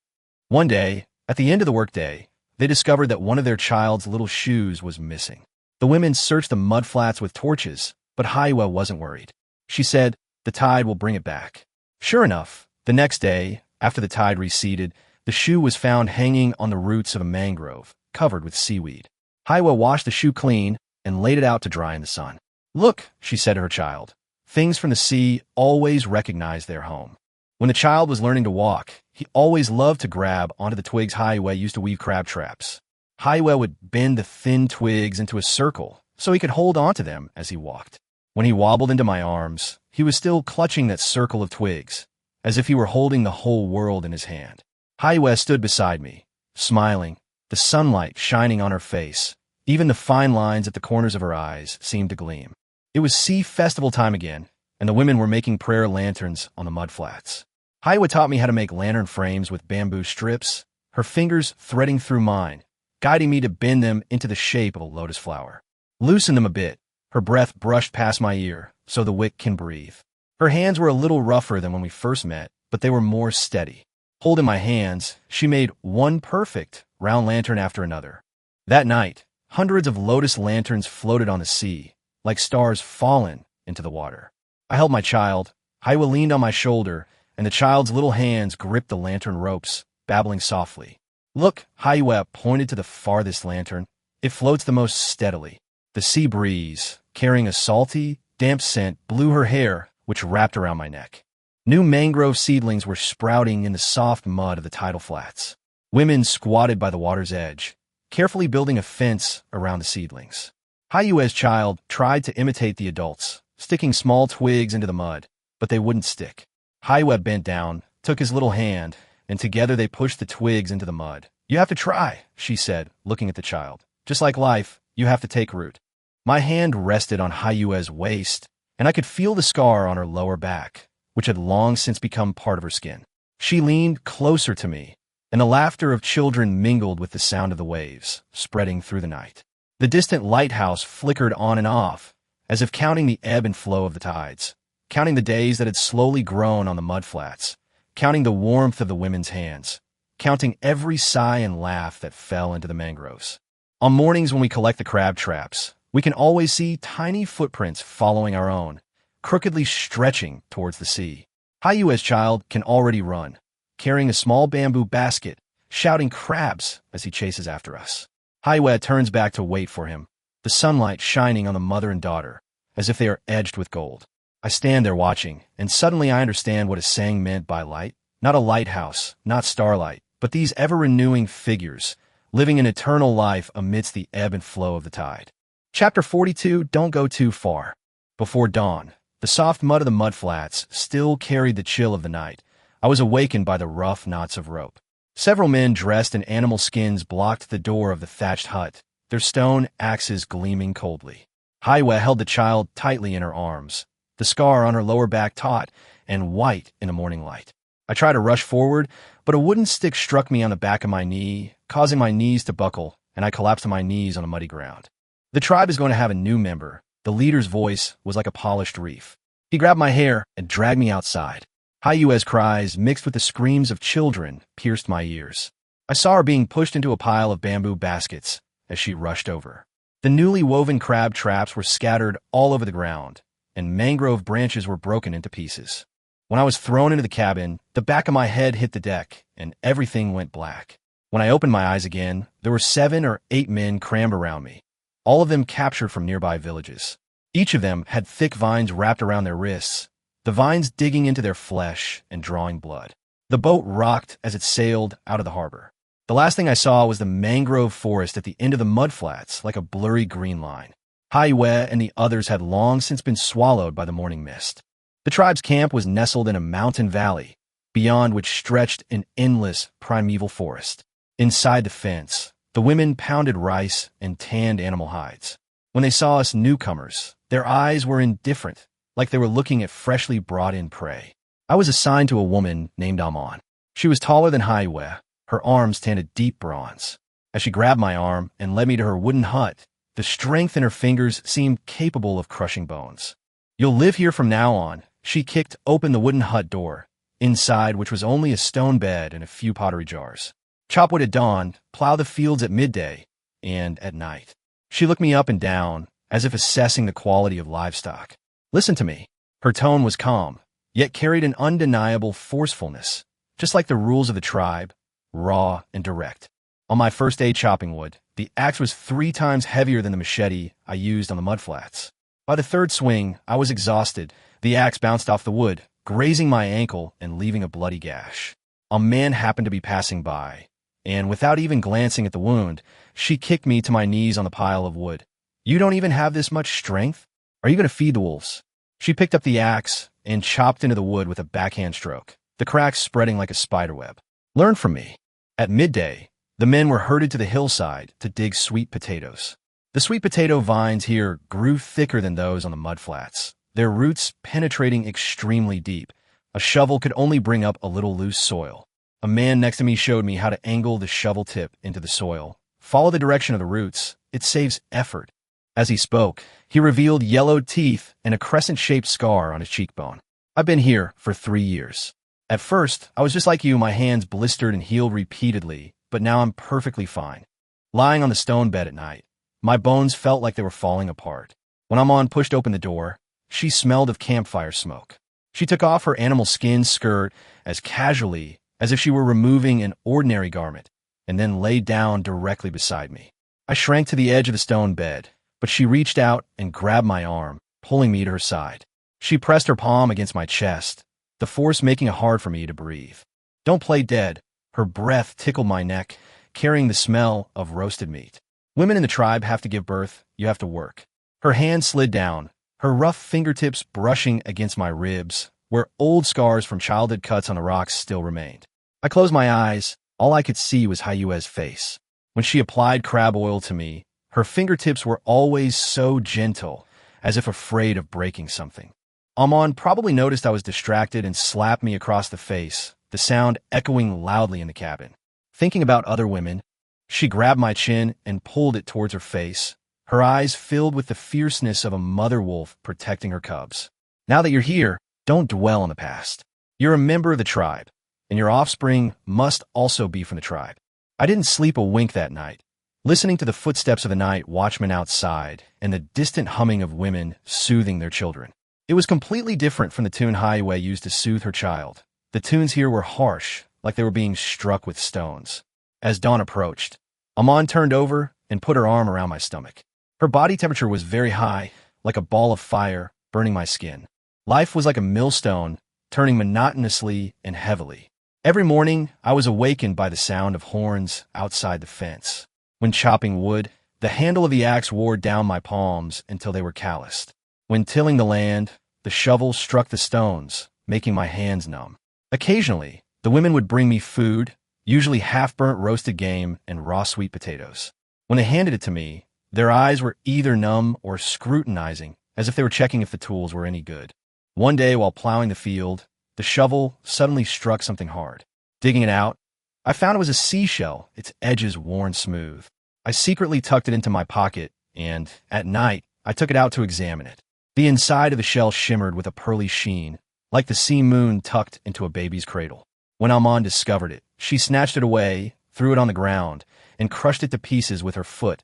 One day, at the end of the workday, they discovered that one of their child's little shoes was missing. The women searched the mudflats with torches, but Aaya wasn't worried. She said, the tide will bring it back. Sure enough, the next day, after the tide receded, the shoe was found hanging on the roots of a mangrove, covered with seaweed. Aaya washed the shoe clean and laid it out to dry in the sun. Look, she said to her child. Things from the sea always recognize their home. When the child was learning to walk, he always loved to grab onto the twigs Aaya used to weave crab traps. Aaya would bend the thin twigs into a circle so he could hold onto them as he walked. When he wobbled into my arms, he was still clutching that circle of twigs, as if he were holding the whole world in his hand. Aaya stood beside me, smiling, the sunlight shining on her face. Even the fine lines at the corners of her eyes seemed to gleam. It was sea festival time again, and the women were making prayer lanterns on the mudflats. Aaya taught me how to make lantern frames with bamboo strips, her fingers threading through mine, guiding me to bend them into the shape of a lotus flower. Loosen them a bit. Her breath brushed past my ear, so the wick can breathe. Her hands were a little rougher than when we first met, but they were more steady. Holding my hands, she made one perfect round lantern after another. That night, hundreds of lotus lanterns floated on the sea, like stars fallen into the water. I held my child. Aaya leaned on my shoulder, and the child's little hands gripped the lantern ropes, babbling softly. Look, Aaya pointed to the farthest lantern. It floats the most steadily. The sea breeze, carrying a salty, damp scent, blew her hair, which wrapped around my neck. New mangrove seedlings were sprouting in the soft mud of the tidal flats. Women squatted by the water's edge, carefully building a fence around the seedlings. Aaya's child tried to imitate the adults, sticking small twigs into the mud, but they wouldn't stick. Aaya bent down, took his little hand, and together they pushed the twigs into the mud. You have to try, she said, looking at the child. Just like life, you have to take root. My hand rested on Aaya's waist, and I could feel the scar on her lower back, which had long since become part of her skin. She leaned closer to me, and the laughter of children mingled with the sound of the waves, spreading through the night. The distant lighthouse flickered on and off, as if counting the ebb and flow of the tides, counting the days that had slowly grown on the mudflats, counting the warmth of the women's hands, counting every sigh and laugh that fell into the mangroves. On mornings when we collect the crab traps, we can always see tiny footprints following our own, crookedly stretching towards the sea. Aaya's child can already run, carrying a small bamboo basket, shouting crabs as he chases after us. Aaya turns back to wait for him, the sunlight shining on the mother and daughter, as if they are edged with gold. I stand there watching, and suddenly I understand what a saying meant by light. Not a lighthouse, not starlight, but these ever-renewing figures, living an eternal life amidst the ebb and flow of the tide. Chapter 42, Don't Go Too Far. Before dawn, the soft mud of the mudflats still carried the chill of the night. I was awakened by the rough knots of rope. Several men dressed in animal skins blocked the door of the thatched hut, their stone axes gleaming coldly. Aaya held the child tightly in her arms, the scar on her lower back taut and white in the morning light. I tried to rush forward, but a wooden stick struck me on the back of my knee, causing my knees to buckle, and I collapsed to my knees on the muddy ground. The tribe is going to have a new member. The leader's voice was like a polished reef. He grabbed my hair and dragged me outside. Aaya's cries, mixed with the screams of children, pierced my ears. I saw her being pushed into a pile of bamboo baskets as she rushed over. The newly woven crab traps were scattered all over the ground, and mangrove branches were broken into pieces. When I was thrown into the cabin, the back of my head hit the deck, and everything went black. When I opened my eyes again, there were 7 or 8 men crammed around me, all of them captured from nearby villages. Each of them had thick vines wrapped around their wrists, the vines digging into their flesh and drawing blood. The boat rocked as it sailed out of the harbor. The last thing I saw was the mangrove forest at the end of the mudflats, like a blurry green line. Aaya and the others had long since been swallowed by the morning mist. The tribe's camp was nestled in a mountain valley, beyond which stretched an endless primeval forest. Inside the fence, the women pounded rice and tanned animal hides. When they saw us newcomers, their eyes were indifferent, like they were looking at freshly brought-in prey. I was assigned to a woman named Amon. She was taller than Aaya, her arms tanned a deep bronze. As she grabbed my arm and led me to her wooden hut, the strength in her fingers seemed capable of crushing bones. You'll live here from now on. She kicked open the wooden hut door, inside which was only a stone bed and a few pottery jars. Chop wood at dawn, plow the fields at midday, and at night. She looked me up and down, as if assessing the quality of livestock. Listen to me. Her tone was calm, yet carried an undeniable forcefulness, just like the rules of the tribe, raw and direct. On my first day chopping wood, the axe was 3 times heavier than the machete I used on the mudflats. By the third swing, I was exhausted. The axe bounced off the wood, grazing my ankle and leaving a bloody gash. A man happened to be passing by, and without even glancing at the wound, she kicked me to my knees on the pile of wood. "You don't even have this much strength? Are you going to feed the wolves?" She picked up the axe and chopped into the wood with a backhand stroke, the cracks spreading like a spiderweb. "Learn from me." At midday, the men were herded to the hillside to dig sweet potatoes. The sweet potato vines here grew thicker than those on the mudflats, their roots penetrating extremely deep. A shovel could only bring up a little loose soil. A man next to me showed me how to angle the shovel tip into the soil. "Follow the direction of the roots. It saves effort." As he spoke, he revealed yellowed teeth and a crescent-shaped scar on his cheekbone. "I've been here for 3 years. At first, I was just like you, my hands blistered and healed repeatedly, but now I'm perfectly fine. Lying on the stone bed at night, my bones felt like they were falling apart. When Amon pushed open the door, she smelled of campfire smoke. She took off her animal skin skirt as casually as if she were removing an ordinary garment, and then laid down directly beside me. I shrank to the edge of the stone bed, but she reached out and grabbed my arm, pulling me to her side. She pressed her palm against my chest, the force making it hard for me to breathe. "Don't play dead." Her breath tickled my neck, carrying the smell of roasted meat. "Women in the tribe have to give birth. You have to work." Her hand slid down, her rough fingertips brushing against my ribs, where old scars from childhood cuts on the rocks still remained. I closed my eyes. All I could see was Hayue's face. When she applied crab oil to me, her fingertips were always so gentle, as if afraid of breaking something. Amon probably noticed I was distracted and slapped me across the face, the sound echoing loudly in the cabin. Thinking about other women, she grabbed my chin and pulled it towards her face, her eyes filled with the fierceness of a mother wolf protecting her cubs. "Now that you're here, don't dwell on the past. You're a member of the tribe, and your offspring must also be from the tribe." I didn't sleep a wink that night, listening to the footsteps of the night watchmen outside and the distant humming of women soothing their children. It was completely different from the tune Hayue used to soothe her child. The tunes here were harsh, like they were being struck with stones. As dawn approached, Amon turned over and put her arm around my stomach. Her body temperature was very high, like a ball of fire, burning my skin. Life was like a millstone, turning monotonously and heavily. Every morning, I was awakened by the sound of horns outside the fence. When chopping wood, the handle of the axe wore down my palms until they were calloused. When tilling the land, the shovel struck the stones, making my hands numb. Occasionally, the women would bring me food, usually half-burnt roasted game and raw sweet potatoes. When they handed it to me, their eyes were either numb or scrutinizing, as if they were checking if the tools were any good. One day, while plowing the field, the shovel suddenly struck something hard. Digging it out, I found it was a seashell, its edges worn smooth. I secretly tucked it into my pocket, and, at night, I took it out to examine it. The inside of the shell shimmered with a pearly sheen, like the sea moon tucked into a baby's cradle. When Amon discovered it, she snatched it away, threw it on the ground, and crushed it to pieces with her foot.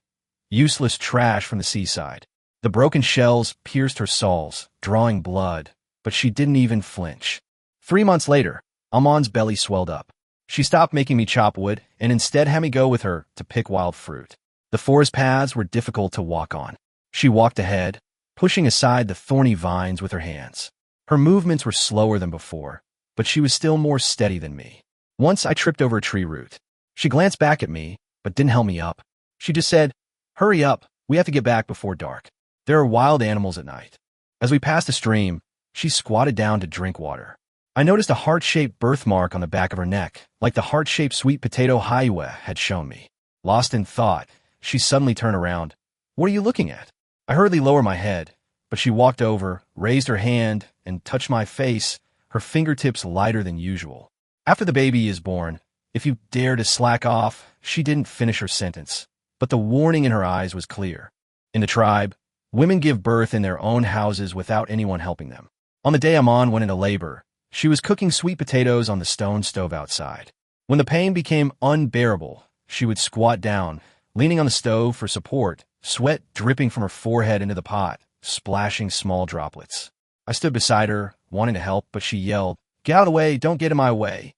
Useless trash from the seaside. The broken shells pierced her soles, drawing blood, but she didn't even flinch. 3 months later, Amon's belly swelled up. She stopped making me chop wood and instead had me go with her to pick wild fruit. The forest paths were difficult to walk on. She walked ahead, pushing aside the thorny vines with her hands. Her movements were slower than before, but she was still more steady than me. Once I tripped over a tree root. She glanced back at me, but didn't help me up. She just said, "Hurry up, we have to get back before dark. There are wild animals at night." As we passed a stream, she squatted down to drink water. I noticed a heart-shaped birthmark on the back of her neck, like the heart-shaped sweet potato Hayue had shown me. Lost in thought, she suddenly turned around. "What are you looking at?" I hurriedly lowered my head, but she walked over, raised her hand, and touched my face, her fingertips lighter than usual. "After the baby is born, if you dare to slack off," she didn't finish her sentence, but the warning in her eyes was clear. In the tribe, women give birth in their own houses without anyone helping them. On the day Amon went into labor, she was cooking sweet potatoes on the stone stove outside. When the pain became unbearable, she would squat down, leaning on the stove for support, sweat dripping from her forehead into the pot, splashing small droplets. I stood beside her, wanting to help, but she yelled, "Get out of the way, don't get in my way."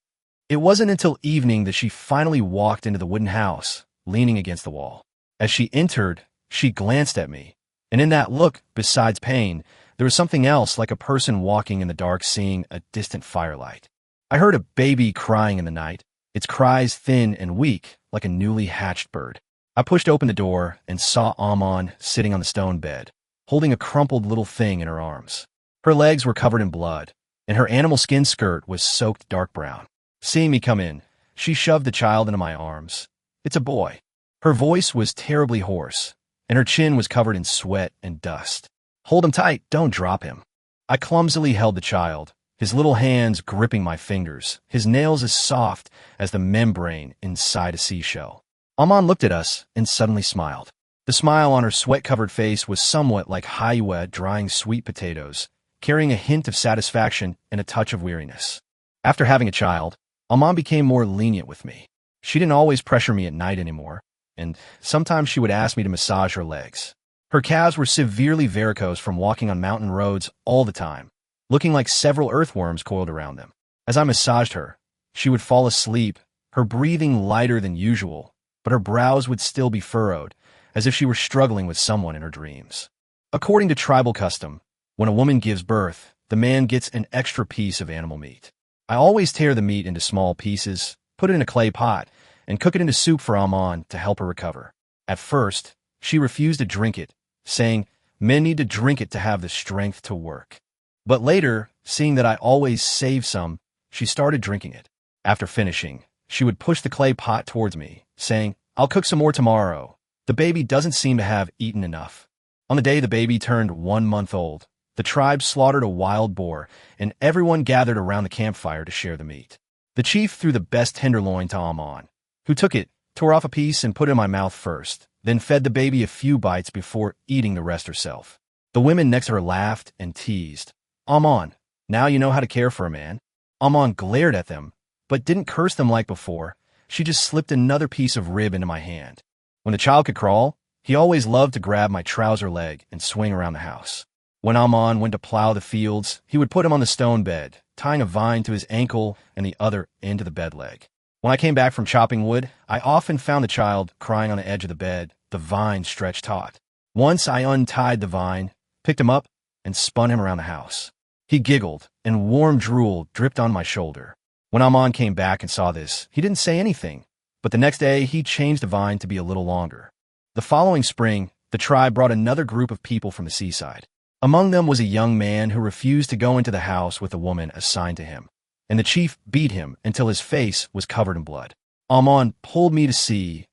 It wasn't until evening that she finally walked into the wooden house, leaning against the wall. As she entered, she glanced at me, And in that look, besides pain, there was something else, like a person walking in the dark seeing a distant firelight. I heard a baby crying in the night, its cries thin and weak, like a newly hatched bird. I pushed open the door and saw Amon sitting on the stone bed, holding a crumpled little thing in her arms. Her legs were covered in blood, and her animal skin skirt was soaked dark brown. Seeing me come in, she shoved the child into my arms. It's a boy. Her voice was terribly hoarse, and her chin was covered in sweat and dust. Hold him tight, don't drop him. I clumsily held the child, his little hands gripping my fingers, his nails as soft as the membrane inside a seashell. Amon looked at us and suddenly smiled. The smile on her sweat-covered face was somewhat like Aaya drying sweet potatoes, carrying a hint of satisfaction and a touch of weariness. After having a child, Amon became more lenient with me. She didn't always pressure me at night anymore, and sometimes she would ask me to massage her legs. Her calves were severely varicose from walking on mountain roads all the time, looking like several earthworms coiled around them. As I massaged her, she would fall asleep, her breathing lighter than usual, but her brows would still be furrowed, as if she were struggling with someone in her dreams. According to tribal custom, when a woman gives birth, the man gets an extra piece of animal meat. I always tear the meat into small pieces, put it in a clay pot, and cook it into soup for Amon to help her recover. At first, she refused to drink it, saying, "Men need to drink it to have the strength to work." But later, seeing that I always save some, she started drinking it. After finishing, she would push the clay pot towards me, saying, "I'll cook some more tomorrow. The baby doesn't seem to have eaten enough." On the day the baby turned 1 month old, the tribe slaughtered a wild boar, and everyone gathered around the campfire to share the meat. The chief threw the best tenderloin to Amon, who took it, tore off a piece, and put it in my mouth first, then fed the baby a few bites before eating the rest herself. The women next to her laughed and teased. "Amon, now you know how to care for a man." Amon glared at them, but didn't curse them like before. She just slipped another piece of rib into my hand. When the child could crawl, he always loved to grab my trouser leg and swing around the house. When Amon went to plow the fields, he would put him on the stone bed, tying a vine to his ankle and the other end to the bed leg. When I came back from chopping wood, I often found the child crying on the edge of the bed, the vine stretched taut. Once I untied the vine, picked him up, and spun him around the house. He giggled, and warm drool dripped on my shoulder. When Amon came back and saw this, he didn't say anything, but the next day he changed the vine to be a little longer. The following spring, the tribe brought another group of people from the seaside. Among them was a young man who refused to go into the house with a woman assigned to him, and the chief beat him until his face was covered in blood. Amon pulled me to see,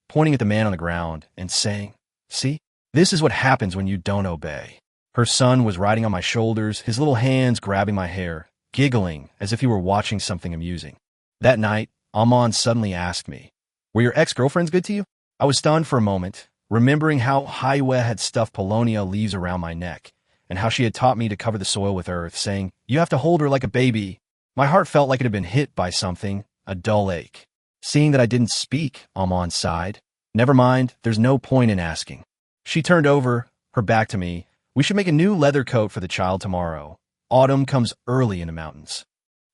pointing at the man on the ground and saying, "See, this is what happens when you don't obey." Her son was riding on my shoulders, his little hands grabbing my hair, giggling as if he were watching something amusing. That night, Amon suddenly asked me, "Were your ex-girlfriends good to you?" I was stunned for a moment, remembering how Aaya had stuffed Polonia leaves around my neck, and how she had taught me to cover the soil with earth, saying, "You have to hold her like a baby." My heart felt like it had been hit by something, a dull ache. Seeing that I didn't speak, Amon sighed. "Never mind, there's no point in asking." She turned over, her back to me. "We should make a new leather coat for the child tomorrow. Autumn comes early in the mountains."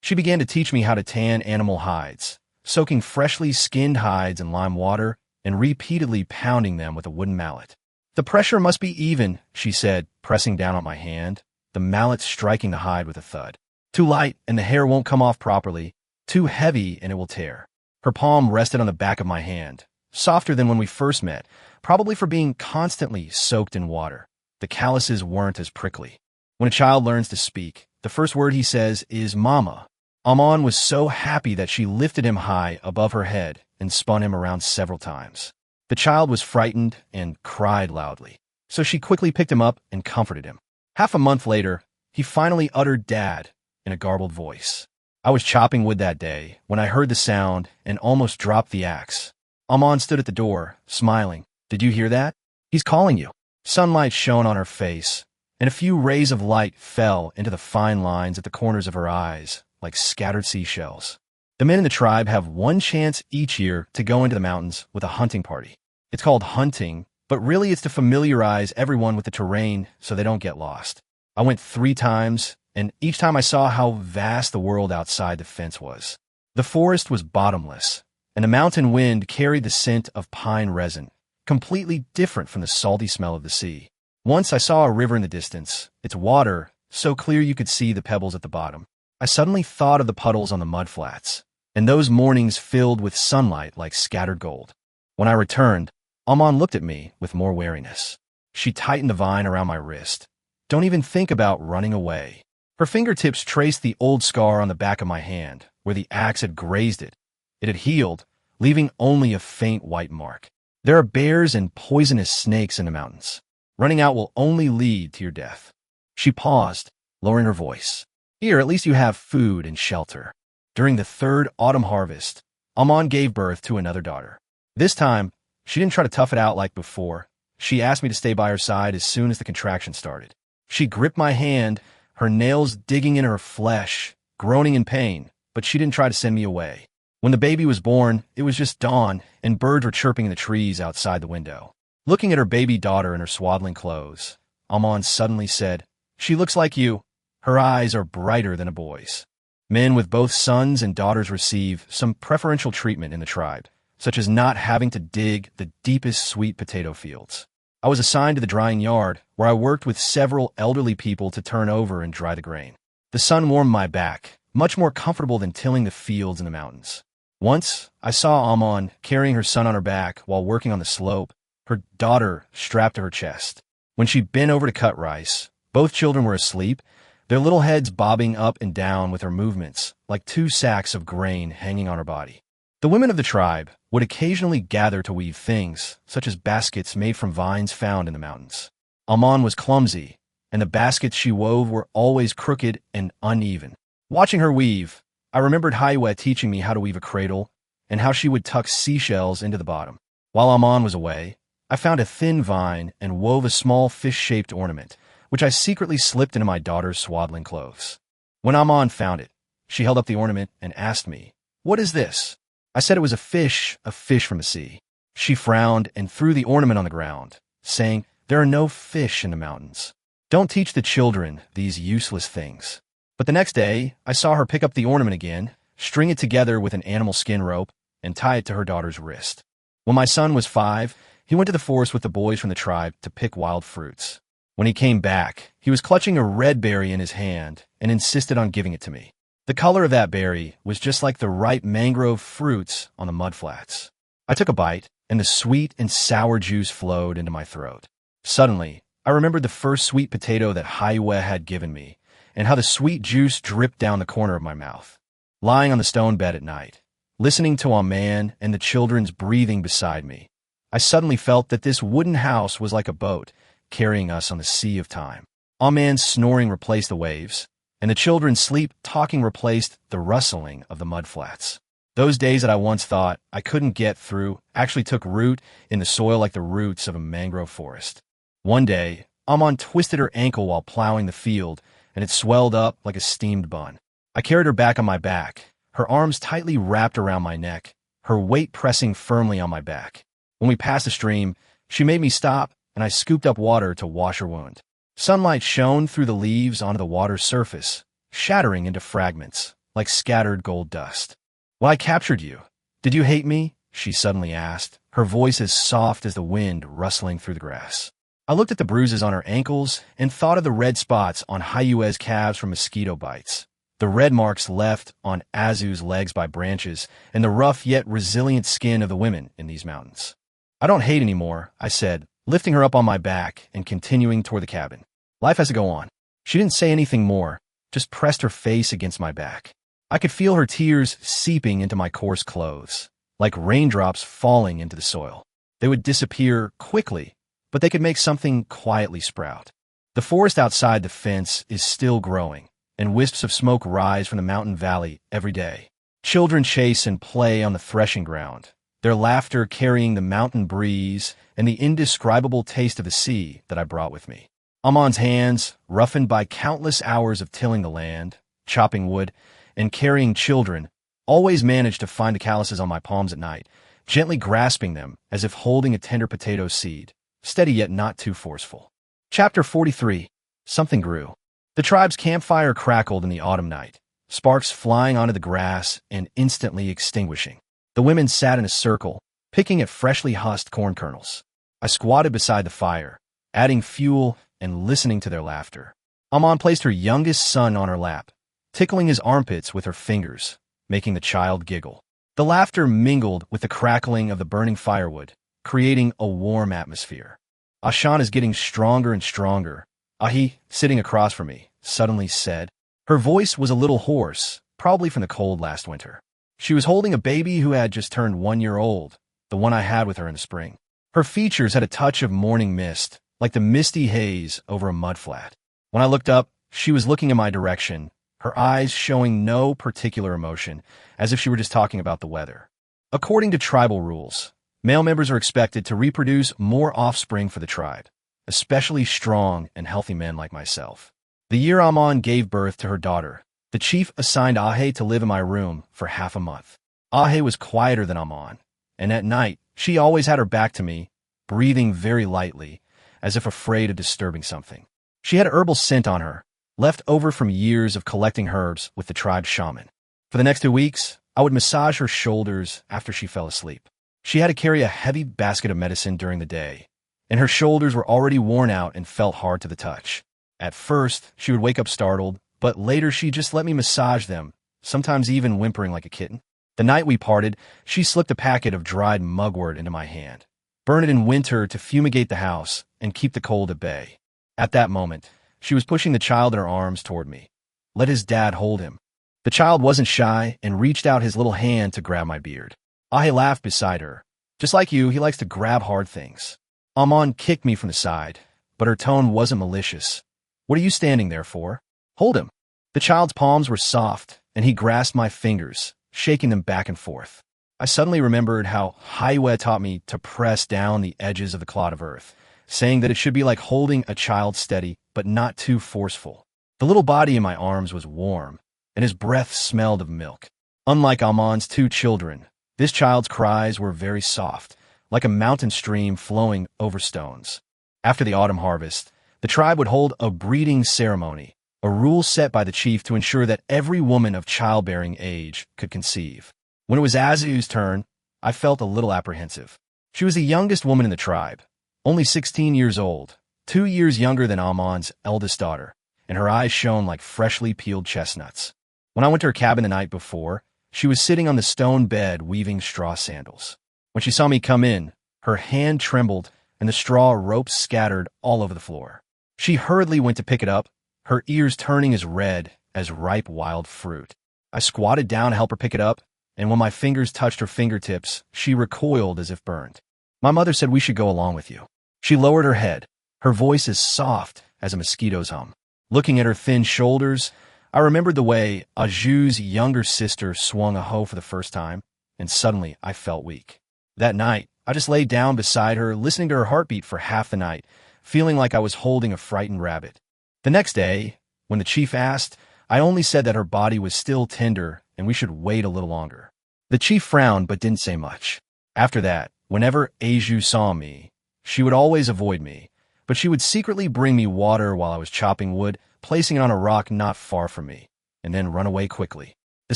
She began to teach me how to tan animal hides, soaking freshly skinned hides in lime water and repeatedly pounding them with a wooden mallet. "The pressure must be even," she said, pressing down on my hand, the mallet striking the hide with a thud. "Too light and the hair won't come off properly. Too heavy and it will tear." Her palm rested on the back of my hand, softer than when we first met, probably for being constantly soaked in water. The calluses weren't as prickly. When a child learns to speak, the first word he says is "mama." Amon was so happy that she lifted him high above her head and spun him around several times. The child was frightened and cried loudly, so she quickly picked him up and comforted him. Half a month later, he finally uttered "Dad" in a garbled voice. I was chopping wood that day when I heard the sound and almost dropped the axe. Amon stood at the door, smiling. "Did you hear that? He's calling you." Sunlight shone on her face, and a few rays of light fell into the fine lines at the corners of her eyes, like scattered seashells. The men in the tribe have one chance each year to go into the mountains with a hunting party. It's called hunting, but really it's to familiarize everyone with the terrain so they don't get lost. I went 3 times, and each time I saw how vast the world outside the fence was. The forest was bottomless, and the mountain wind carried the scent of pine resin, completely different from the salty smell of the sea. Once I saw a river in the distance, its water so clear you could see the pebbles at the bottom. I suddenly thought of the puddles on the mudflats, and those mornings filled with sunlight like scattered gold. When I returned, Amon looked at me with more wariness. She tightened the vine around my wrist. Don't even think about running away. Her fingertips traced the old scar on the back of my hand, where the axe had grazed it. It had healed, leaving only a faint white mark. There are bears and poisonous snakes in the mountains. Running out will only lead to your death. She paused, lowering her voice. Here, at least you have food and shelter. During the third autumn harvest, Amon gave birth to another daughter. This time, she didn't try to tough it out like before. She asked me to stay by her side as soon as the contraction started. She gripped my hand, her nails digging into her flesh, groaning in pain, but she didn't try to send me away. When the baby was born, it was just dawn, and birds were chirping in the trees outside the window. Looking at her baby daughter in her swaddling clothes, Amon suddenly said, "She looks like you. Her eyes are brighter than a boy's." Men with both sons and daughters receive some preferential treatment in the tribe, such as not having to dig the deepest sweet potato fields. I was assigned to the drying yard, where I worked with several elderly people to turn over and dry the grain. The sun warmed my back, much more comfortable than tilling the fields in the mountains. Once, I saw Amon carrying her son on her back while working on the slope, her daughter strapped to her chest. When she bent over to cut rice, both children were asleep, their little heads bobbing up and down with her movements, like two sacks of grain hanging on her body. The women of the tribe would occasionally gather to weave things, such as baskets made from vines found in the mountains. Amon was clumsy, and the baskets she wove were always crooked and uneven. Watching her weave, I remembered Aaya teaching me how to weave a cradle and how she would tuck seashells into the bottom. While Amon was away, I found a thin vine and wove a small fish-shaped ornament, which I secretly slipped into my daughter's swaddling clothes. When Amon found it, she held up the ornament and asked me, "What is this?" I said it was a fish from the sea. She frowned and threw the ornament on the ground, saying, "There are no fish in the mountains. Don't teach the children these useless things." But the next day, I saw her pick up the ornament again, string it together with an animal skin rope, and tie it to her daughter's wrist. When my son was 5, he went to the forest with the boys from the tribe to pick wild fruits. When he came back, he was clutching a red berry in his hand and insisted on giving it to me. The color of that berry was just like the ripe mangrove fruits on the mudflats. I took a bite, and the sweet and sour juice flowed into my throat. Suddenly, I remembered the first sweet potato that Aaya had given me, and how the sweet juice dripped down the corner of my mouth. Lying on the stone bed at night, listening to Aman and the children's breathing beside me, I suddenly felt that this wooden house was like a boat, carrying us on the sea of time. Aman's snoring replaced the waves, and the children's sleep talking replaced the rustling of the mudflats. Those days that I once thought I couldn't get through actually took root in the soil like the roots of a mangrove forest. One day, Aman twisted her ankle while plowing the field, and it swelled up like a steamed bun. I carried her back on my back, her arms tightly wrapped around my neck, her weight pressing firmly on my back. When we passed a stream, she made me stop, and I scooped up water to wash her wound. Sunlight shone through the leaves onto the water's surface, shattering into fragments, like scattered gold dust. "Well, I captured you. Did you hate me?" she suddenly asked, her voice as soft as the wind rustling through the grass. I looked at the bruises on her ankles and thought of the red spots on Aayu's calves from mosquito bites, the red marks left on Azu's legs by branches, and the rough yet resilient skin of the women in these mountains. "I don't hate anymore," I said, lifting her up on my back and continuing toward the cabin. "Life has to go on." She didn't say anything more, just pressed her face against my back. I could feel her tears seeping into my coarse clothes, like raindrops falling into the soil. They would disappear quickly, but they could make something quietly sprout. The forest outside the fence is still growing, and wisps of smoke rise from the mountain valley every day. Children chase and play on the threshing ground, their laughter carrying the mountain breeze and the indescribable taste of the sea that I brought with me. Amon's hands, roughened by countless hours of tilling the land, chopping wood, and carrying children, always managed to find the calluses on my palms at night, gently grasping them as if holding a tender potato seed, steady yet not too forceful. Chapter 43. Something grew. The tribe's campfire crackled in the autumn night, sparks flying onto the grass and instantly extinguishing. The women sat in a circle, picking at freshly husked corn kernels. I squatted beside the fire, adding fuel and listening to their laughter. Amon placed her youngest son on her lap, tickling his armpits with her fingers, making the child giggle. The laughter mingled with the crackling of the burning firewood, creating a warm atmosphere. Ashan is getting stronger and stronger, Ahi, sitting across from me, suddenly said. Her voice was a little hoarse, probably from the cold last winter. She was holding a baby who had just turned 1 year old, the one I had with her in the spring. Her features had a touch of morning mist, like the misty haze over a mudflat. When I looked up, she was looking in my direction, her eyes showing no particular emotion, as if she were just talking about the weather. According to tribal rules, male members are expected to reproduce more offspring for the tribe, especially strong and healthy men like myself. The year Amon gave birth to her daughter, the chief assigned Aaya to live in my room for half a month. Aaya was quieter than Amon, and at night, she always had her back to me, breathing very lightly, as if afraid of disturbing something. She had herbal scent on her, left over from years of collecting herbs with the tribe's shaman. For the next 2 weeks, I would massage her shoulders after she fell asleep. She had to carry a heavy basket of medicine during the day, and her shoulders were already worn out and felt hard to the touch. At first, she would wake up startled, but later she just let me massage them, sometimes even whimpering like a kitten. The night we parted, she slipped a packet of dried mugwort into my hand. Burn it in winter to fumigate the house and keep the cold at bay. At that moment, she was pushing the child in her arms toward me. Let his dad hold him. The child wasn't shy and reached out his little hand to grab my beard. Aaya laughed beside her. Just like you, he likes to grab hard things. Amon kicked me from the side, but her tone wasn't malicious. What are you standing there for? Hold him. The child's palms were soft, and he grasped my fingers, shaking them back and forth. I suddenly remembered how Aaya taught me to press down the edges of the clod of earth, saying that it should be like holding a child steady, but not too forceful. The little body in my arms was warm, and his breath smelled of milk. Unlike Amon's 2 children, this child's cries were very soft, like a mountain stream flowing over stones. After the autumn harvest, the tribe would hold a breeding ceremony, a rule set by the chief to ensure that every woman of childbearing age could conceive. When it was Azu's turn, I felt a little apprehensive. She was the youngest woman in the tribe, only 16 years old, 2 years younger than Amon's eldest daughter, and her eyes shone like freshly peeled chestnuts. When I went to her cabin the night before, she was sitting on the stone bed weaving straw sandals. When she saw me come in, her hand trembled and the straw ropes scattered all over the floor. She hurriedly went to pick it up, her ears turning as red as ripe wild fruit. I squatted down to help her pick it up, and when my fingers touched her fingertips, she recoiled as if burned. My mother said we should go along with you. She lowered her head, her voice as soft as a mosquito's hum. Looking at her thin shoulders, I remembered the way Aju's younger sister swung a hoe for the first time, and suddenly I felt weak. That night, I just lay down beside her, listening to her heartbeat for half the night, feeling like I was holding a frightened rabbit. The next day, when the chief asked, I only said that her body was still tender and we should wait a little longer. The chief frowned but didn't say much. After that, whenever Aju saw me, she would always avoid me, but she would secretly bring me water while I was chopping wood, placing it on a rock not far from me, and then run away quickly. The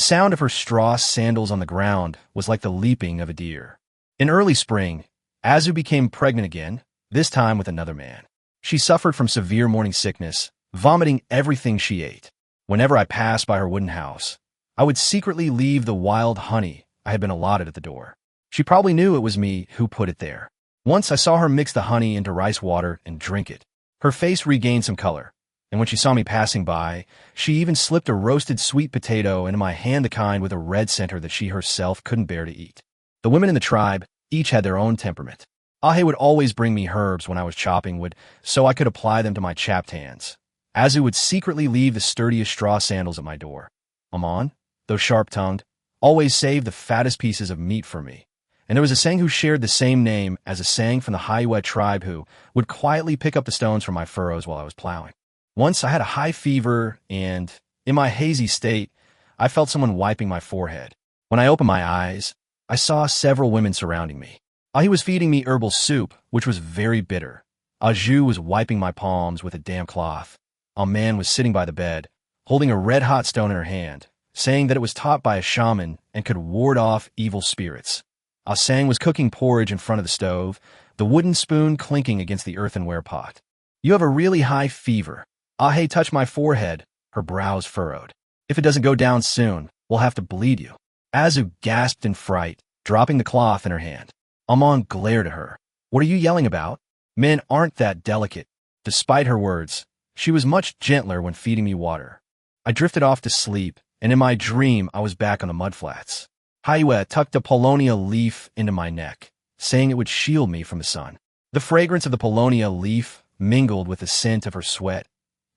sound of her straw sandals on the ground was like the leaping of a deer. In early spring, Azu became pregnant again, this time with another man. She suffered from severe morning sickness, vomiting everything she ate. Whenever I passed by her wooden house, I would secretly leave the wild honey I had been allotted at the door. She probably knew it was me who put it there. Once I saw her mix the honey into rice water and drink it. Her face regained some color, and when she saw me passing by, she even slipped a roasted sweet potato into my hand, the kind with a red center that she herself couldn't bear to eat. The women in the tribe each had their own temperament. Aaya would always bring me herbs when I was chopping wood, so I could apply them to my chapped hands. Azu would secretly leave the sturdiest straw sandals at my door. Amon, though sharp-tongued, always saved the fattest pieces of meat for me. And there was a Sang who shared the same name as a Sang from the Aaya tribe who would quietly pick up the stones from my furrows while I was plowing. Once I had a high fever, and, in my hazy state, I felt someone wiping my forehead. When I opened my eyes, I saw several women surrounding me. Aaya was feeding me herbal soup, which was very bitter. Aju was wiping my palms with a damp cloth. A man was sitting by the bed, holding a red-hot stone in her hand, saying that it was taught by a shaman and could ward off evil spirits. A Sang was cooking porridge in front of the stove, the wooden spoon clinking against the earthenware pot. You have a really high fever. Aaya touched my forehead, her brows furrowed. If it doesn't go down soon, we'll have to bleed you. Azu gasped in fright, dropping the cloth in her hand. Amon glared at her. What are you yelling about? Men aren't that delicate. Despite her words, she was much gentler when feeding me water. I drifted off to sleep, and in my dream I was back on the mudflats. Aaya tucked a paulownia leaf into my neck, saying it would shield me from the sun. The fragrance of the paulownia leaf mingled with the scent of her sweat,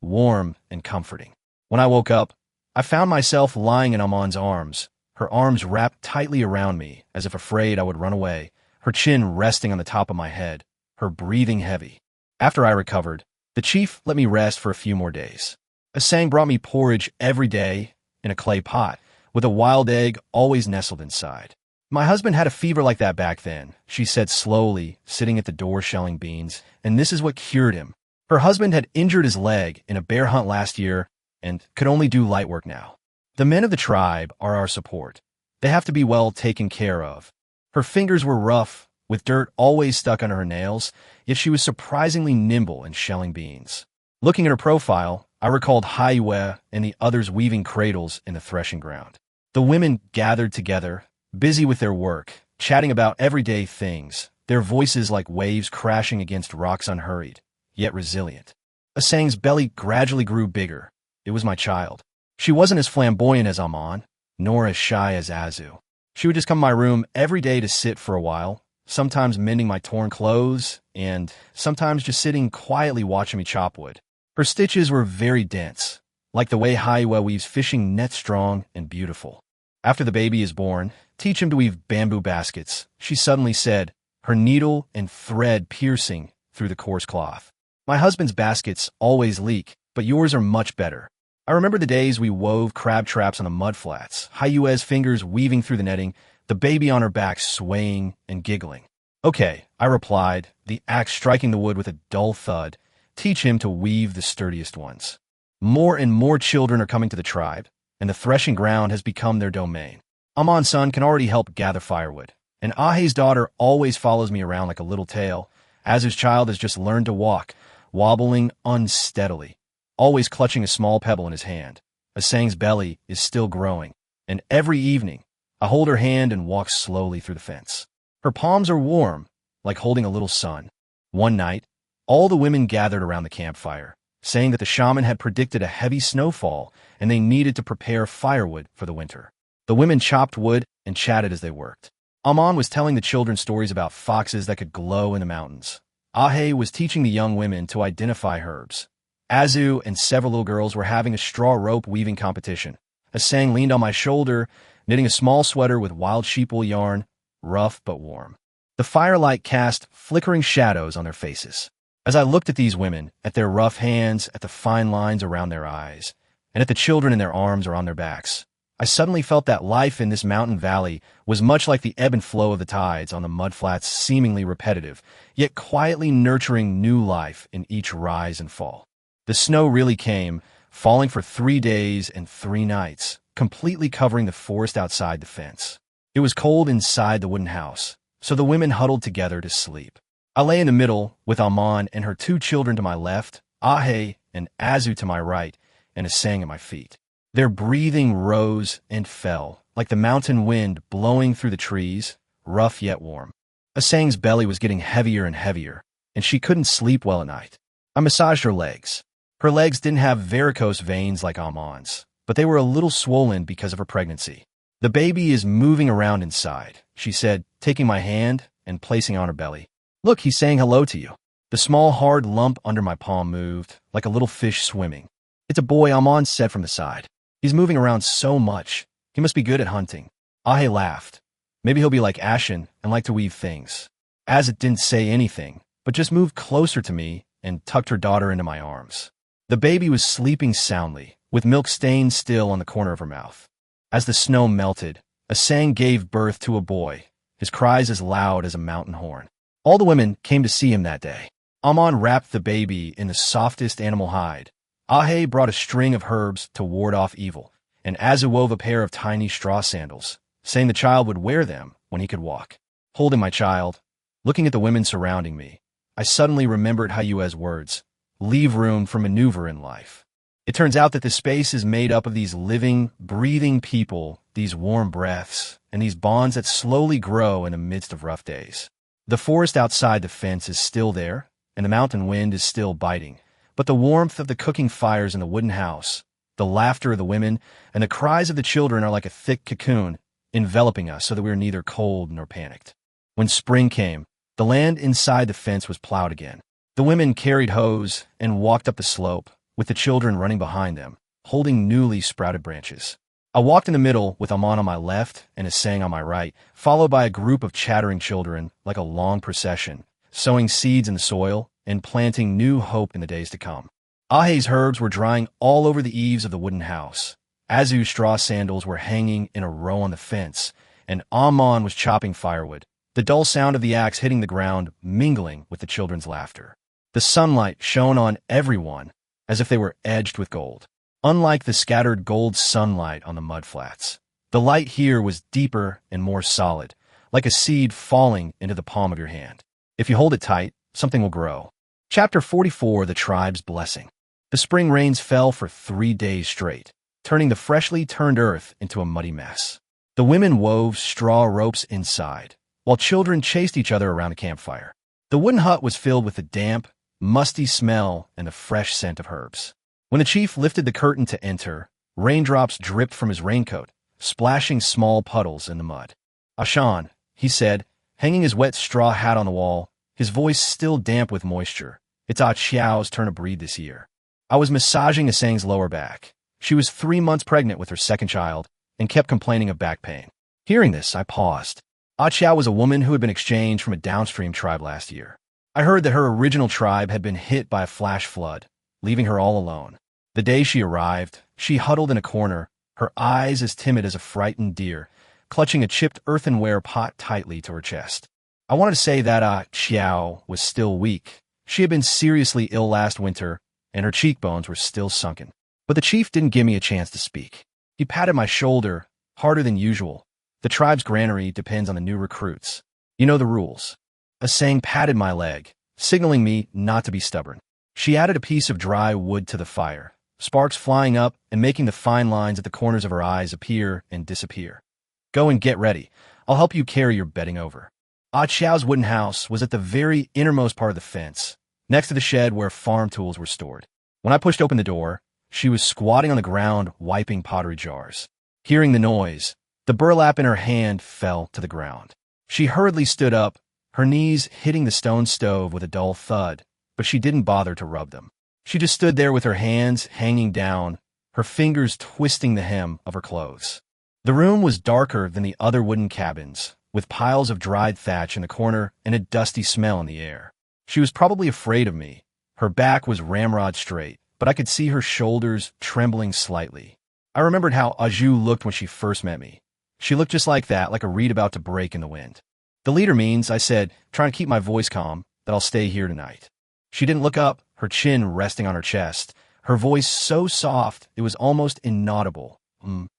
warm and comforting. When I woke up, I found myself lying in Amon's arms, her arms wrapped tightly around me as if afraid I would run away, her chin resting on the top of my head, her breathing heavy. After I recovered, the chief let me rest for a few more days. Asang brought me porridge every day in a clay pot, with a wild egg always nestled inside. My husband had a fever like that back then, she said slowly, sitting at the door shelling beans, and this is what cured him. Her husband had injured his leg in a bear hunt last year and could only do light work now. The men of the tribe are our support. They have to be well taken care of. Her fingers were rough, with dirt always stuck under her nails, yet she was surprisingly nimble in shelling beans. Looking at her profile, I recalled Aaya and the others weaving cradles in the threshing ground. The women gathered together, busy with their work, chatting about everyday things, their voices like waves crashing against rocks unhurried, yet resilient. Asang's belly gradually grew bigger. It was my child. She wasn't as flamboyant as Amon, nor as shy as Azu. She would just come to my room every day to sit for a while, sometimes mending my torn clothes, and sometimes just sitting quietly watching me chop wood. Her stitches were very dense, like the way Aaya weaves fishing net strong and beautiful. After the baby is born, teach him to weave bamboo baskets, she suddenly said, her needle and thread piercing through the coarse cloth. My husband's baskets always leak, but yours are much better. I remember the days we wove crab traps on the mudflats, Hayue's fingers weaving through the netting, the baby on her back swaying and giggling. Okay, I replied, the axe striking the wood with a dull thud. Teach him to weave the sturdiest ones. More and more children are coming to the tribe, and the threshing ground has become their domain. Amon's son can already help gather firewood, and Ahe's daughter always follows me around like a little tail, as his child has just learned to walk, wobbling unsteadily, always clutching a small pebble in his hand. Asang's belly is still growing, and every evening, I hold her hand and walk slowly through the fence. Her palms are warm, like holding a little son. One night, all the women gathered around the campfire, saying that the shaman had predicted a heavy snowfall and they needed to prepare firewood for the winter. The women chopped wood and chatted as they worked. Amon was telling the children stories about foxes that could glow in the mountains. Aaya was teaching the young women to identify herbs. Azu and several little girls were having a straw rope weaving competition. Asang leaned on my shoulder, knitting a small sweater with wild sheepwool yarn, rough but warm. The firelight cast flickering shadows on their faces. As I looked at these women, at their rough hands, at the fine lines around their eyes, and at the children in their arms or on their backs, I suddenly felt that life in this mountain valley was much like the ebb and flow of the tides on the mudflats, seemingly repetitive, yet quietly nurturing new life in each rise and fall. The snow really came, falling for 3 days and 3 nights, completely covering the forest outside the fence. It was cold inside the wooden house, so the women huddled together to sleep. I lay in the middle, with Amon and her 2 children to my left, Aaya and Azu to my right, and Asang at my feet. Their breathing rose and fell, like the mountain wind blowing through the trees, rough yet warm. Asang's belly was getting heavier and heavier, and she couldn't sleep well at night. I massaged her legs. Her legs didn't have varicose veins like Amon's, but they were a little swollen because of her pregnancy. The baby is moving around inside, she said, taking my hand and placing it on her belly. Look, he's saying hello to you. The small hard lump under my palm moved, like a little fish swimming. It's a boy, Amon said from the side. He's moving around so much. He must be good at hunting. Aaya laughed. Maybe he'll be like Ashen and like to weave things. As it didn't say anything, but just moved closer to me and tucked her daughter into my arms. The baby was sleeping soundly, with milk stains still on the corner of her mouth. As the snow melted, Asang gave birth to a boy, his cries as loud as a mountain horn. All the women came to see him that day. Amon wrapped the baby in the softest animal hide. Aaya brought a string of herbs to ward off evil, and Azu wove a pair of tiny straw sandals, saying the child would wear them when he could walk. Holding my child, looking at the women surrounding me, I suddenly remembered Hayue's words, leave room for maneuver in life. It turns out that the space is made up of these living, breathing people, these warm breaths, and these bonds that slowly grow in the midst of rough days. The forest outside the fence is still there, and the mountain wind is still biting, but the warmth of the cooking fires in the wooden house, the laughter of the women, and the cries of the children are like a thick cocoon, enveloping us so that we are neither cold nor panicked. When spring came, the land inside the fence was plowed again. The women carried hoes and walked up the slope, with the children running behind them, holding newly sprouted branches. I walked in the middle with Aman on my left and Asang on my right, followed by a group of chattering children like a long procession, sowing seeds in the soil and planting new hope in the days to come. Aaya's herbs were drying all over the eaves of the wooden house. Azu's straw sandals were hanging in a row on the fence, and Aman was chopping firewood, the dull sound of the axe hitting the ground mingling with the children's laughter. The sunlight shone on everyone as if they were edged with gold. Unlike the scattered gold sunlight on the mudflats, the light here was deeper and more solid, like a seed falling into the palm of your hand. If you hold it tight, something will grow. Chapter 44, The Tribe's Blessing. The spring rains fell for 3 days straight, turning the freshly turned earth into a muddy mess. The women wove straw ropes inside, while children chased each other around a campfire. The wooden hut was filled with the damp, musty smell and the fresh scent of herbs. When the chief lifted the curtain to enter, raindrops dripped from his raincoat, splashing small puddles in the mud. "Ashan," he said, hanging his wet straw hat on the wall, his voice still damp with moisture. "It's Ah Chiao's turn to breed this year." I was massaging Asang's lower back. She was 3 months pregnant with her second child and kept complaining of back pain. Hearing this, I paused. Ah Chiao was a woman who had been exchanged from a downstream tribe last year. I heard that her original tribe had been hit by a flash flood, leaving her all alone. The day she arrived, she huddled in a corner, her eyes as timid as a frightened deer, clutching a chipped earthenware pot tightly to her chest. I wanted to say that Ah Chiao was still weak. She had been seriously ill last winter, and her cheekbones were still sunken. But the chief didn't give me a chance to speak. He patted my shoulder, harder than usual. The tribe's granary depends on the new recruits. You know the rules. Asang patted my leg, signaling me not to be stubborn. She added a piece of dry wood to the fire, sparks flying up and making the fine lines at the corners of her eyes appear and disappear. "Go and get ready. I'll help you carry your bedding over." Ah Chiao's wooden house was at the very innermost part of the fence, next to the shed where farm tools were stored. When I pushed open the door, she was squatting on the ground wiping pottery jars. Hearing the noise, the burlap in her hand fell to the ground. She hurriedly stood up, her knees hitting the stone stove with a dull thud, but she didn't bother to rub them. She just stood there with her hands hanging down, her fingers twisting the hem of her clothes. The room was darker than the other wooden cabins, with piles of dried thatch in the corner and a dusty smell in the air. She was probably afraid of me. Her back was ramrod straight, but I could see her shoulders trembling slightly. I remembered how Aju looked when she first met me. She looked just like that, like a reed about to break in the wind. "The leader means," I said, trying to keep my voice calm, "that I'll stay here tonight." She didn't look up, her chin resting on her chest, her voice so soft it was almost inaudible. When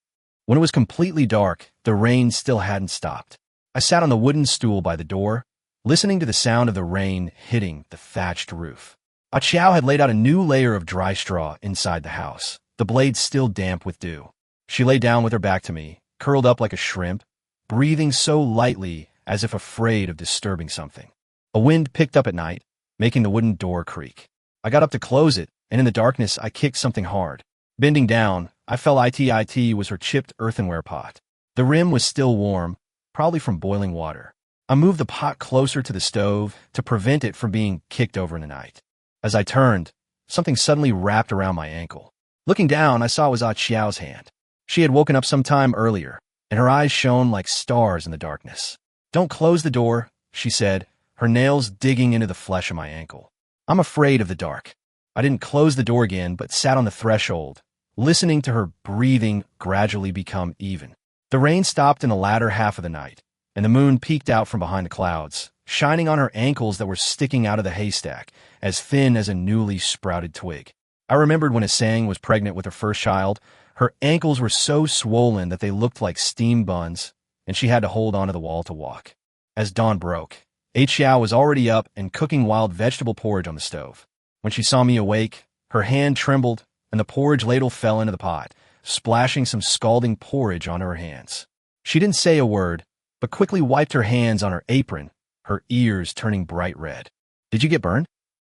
it was completely dark, the rain still hadn't stopped. I sat on the wooden stool by the door, listening to the sound of the rain hitting the thatched roof. Ah Chiao had laid out a new layer of dry straw inside the house, the blades still damp with dew. She lay down with her back to me, curled up like a shrimp, breathing so lightly as if afraid of disturbing something. A wind picked up at night, making the wooden door creak. I got up to close it, and in the darkness I kicked something hard. Bending down, I felt it was her chipped earthenware pot. The rim was still warm, probably from boiling water. I moved the pot closer to the stove to prevent it from being kicked over in the night. As I turned, something suddenly wrapped around my ankle. Looking down, I saw it was Ah Chiao's hand. She had woken up some time earlier, and her eyes shone like stars in the darkness. "Don't close the door," she said, her nails digging into the flesh of my ankle. "I'm afraid of the dark." I didn't close the door again, but sat on the threshold, listening to her breathing gradually become even. The rain stopped in the latter half of the night, and the moon peeked out from behind the clouds, shining on her ankles that were sticking out of the haystack, as thin as a newly sprouted twig. I remembered when Asang was pregnant with her first child, her ankles were so swollen that they looked like steam buns, and she had to hold onto the wall to walk. As dawn broke, Ah Chiao was already up and cooking wild vegetable porridge on the stove. When she saw me awake, her hand trembled, and the porridge ladle fell into the pot, splashing some scalding porridge onto her hands. She didn't say a word, but quickly wiped her hands on her apron, her ears turning bright red. "Did you get burned?"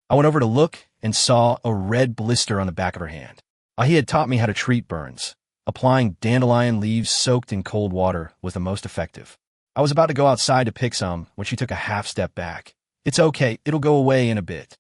I went over to look and saw a red blister on the back of her hand. Aaya had taught me how to treat burns. Applying dandelion leaves soaked in cold water was the most effective. I was about to go outside to pick some when she took a half step back. "It's okay, it'll go away in a bit."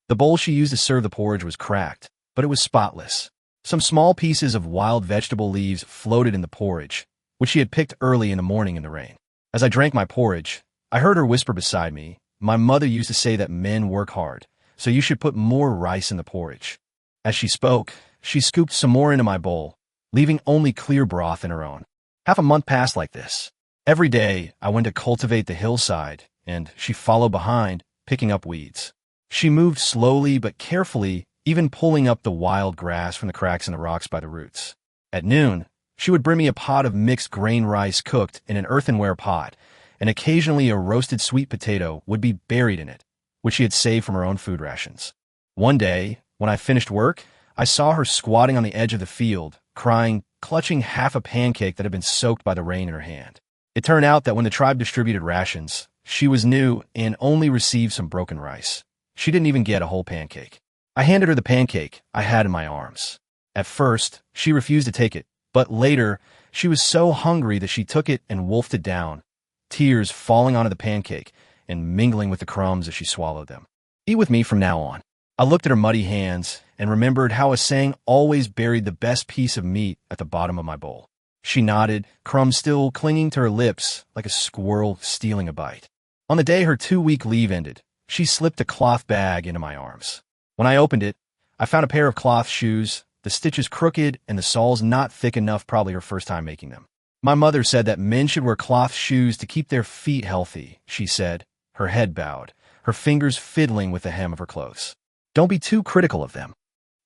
The bowl she used to serve the porridge was cracked, but it was spotless. Some small pieces of wild vegetable leaves floated in the porridge, which she had picked early in the morning in the rain. As I drank my porridge, I heard her whisper beside me, "My mother used to say that men work hard, so you should put more rice in the porridge." As she spoke, she scooped some more into my bowl, leaving only clear broth in her own. Half a month passed like this. Every day, I went to cultivate the hillside, and she followed behind, picking up weeds. She moved slowly but carefully, even pulling up the wild grass from the cracks in the rocks by the roots. At noon, she would bring me a pot of mixed grain rice cooked in an earthenware pot, and occasionally a roasted sweet potato would be buried in it, which she had saved from her own food rations. One day, when I finished work, I saw her squatting on the edge of the field, crying, clutching half a pancake that had been soaked by the rain in her hand. It turned out that when the tribe distributed rations, she was new and only received some broken rice. She didn't even get a whole pancake. I handed her the pancake I had in my arms. At first, she refused to take it, but later, she was so hungry that she took it and wolfed it down, tears falling onto the pancake and mingling with the crumbs as she swallowed them. "Eat with me from now on." I looked at her muddy hands and remembered how a saying always buried the best piece of meat at the bottom of my bowl. She nodded, crumbs still clinging to her lips like a squirrel stealing a bite. On the day her 2-week leave ended, she slipped a cloth bag into my arms. When I opened it, I found a pair of cloth shoes, the stitches crooked and the soles not thick enough, probably her first time making them. "My mother said that men should wear cloth shoes to keep their feet healthy," she said, her head bowed, her fingers fiddling with the hem of her clothes. "Don't be too critical of them."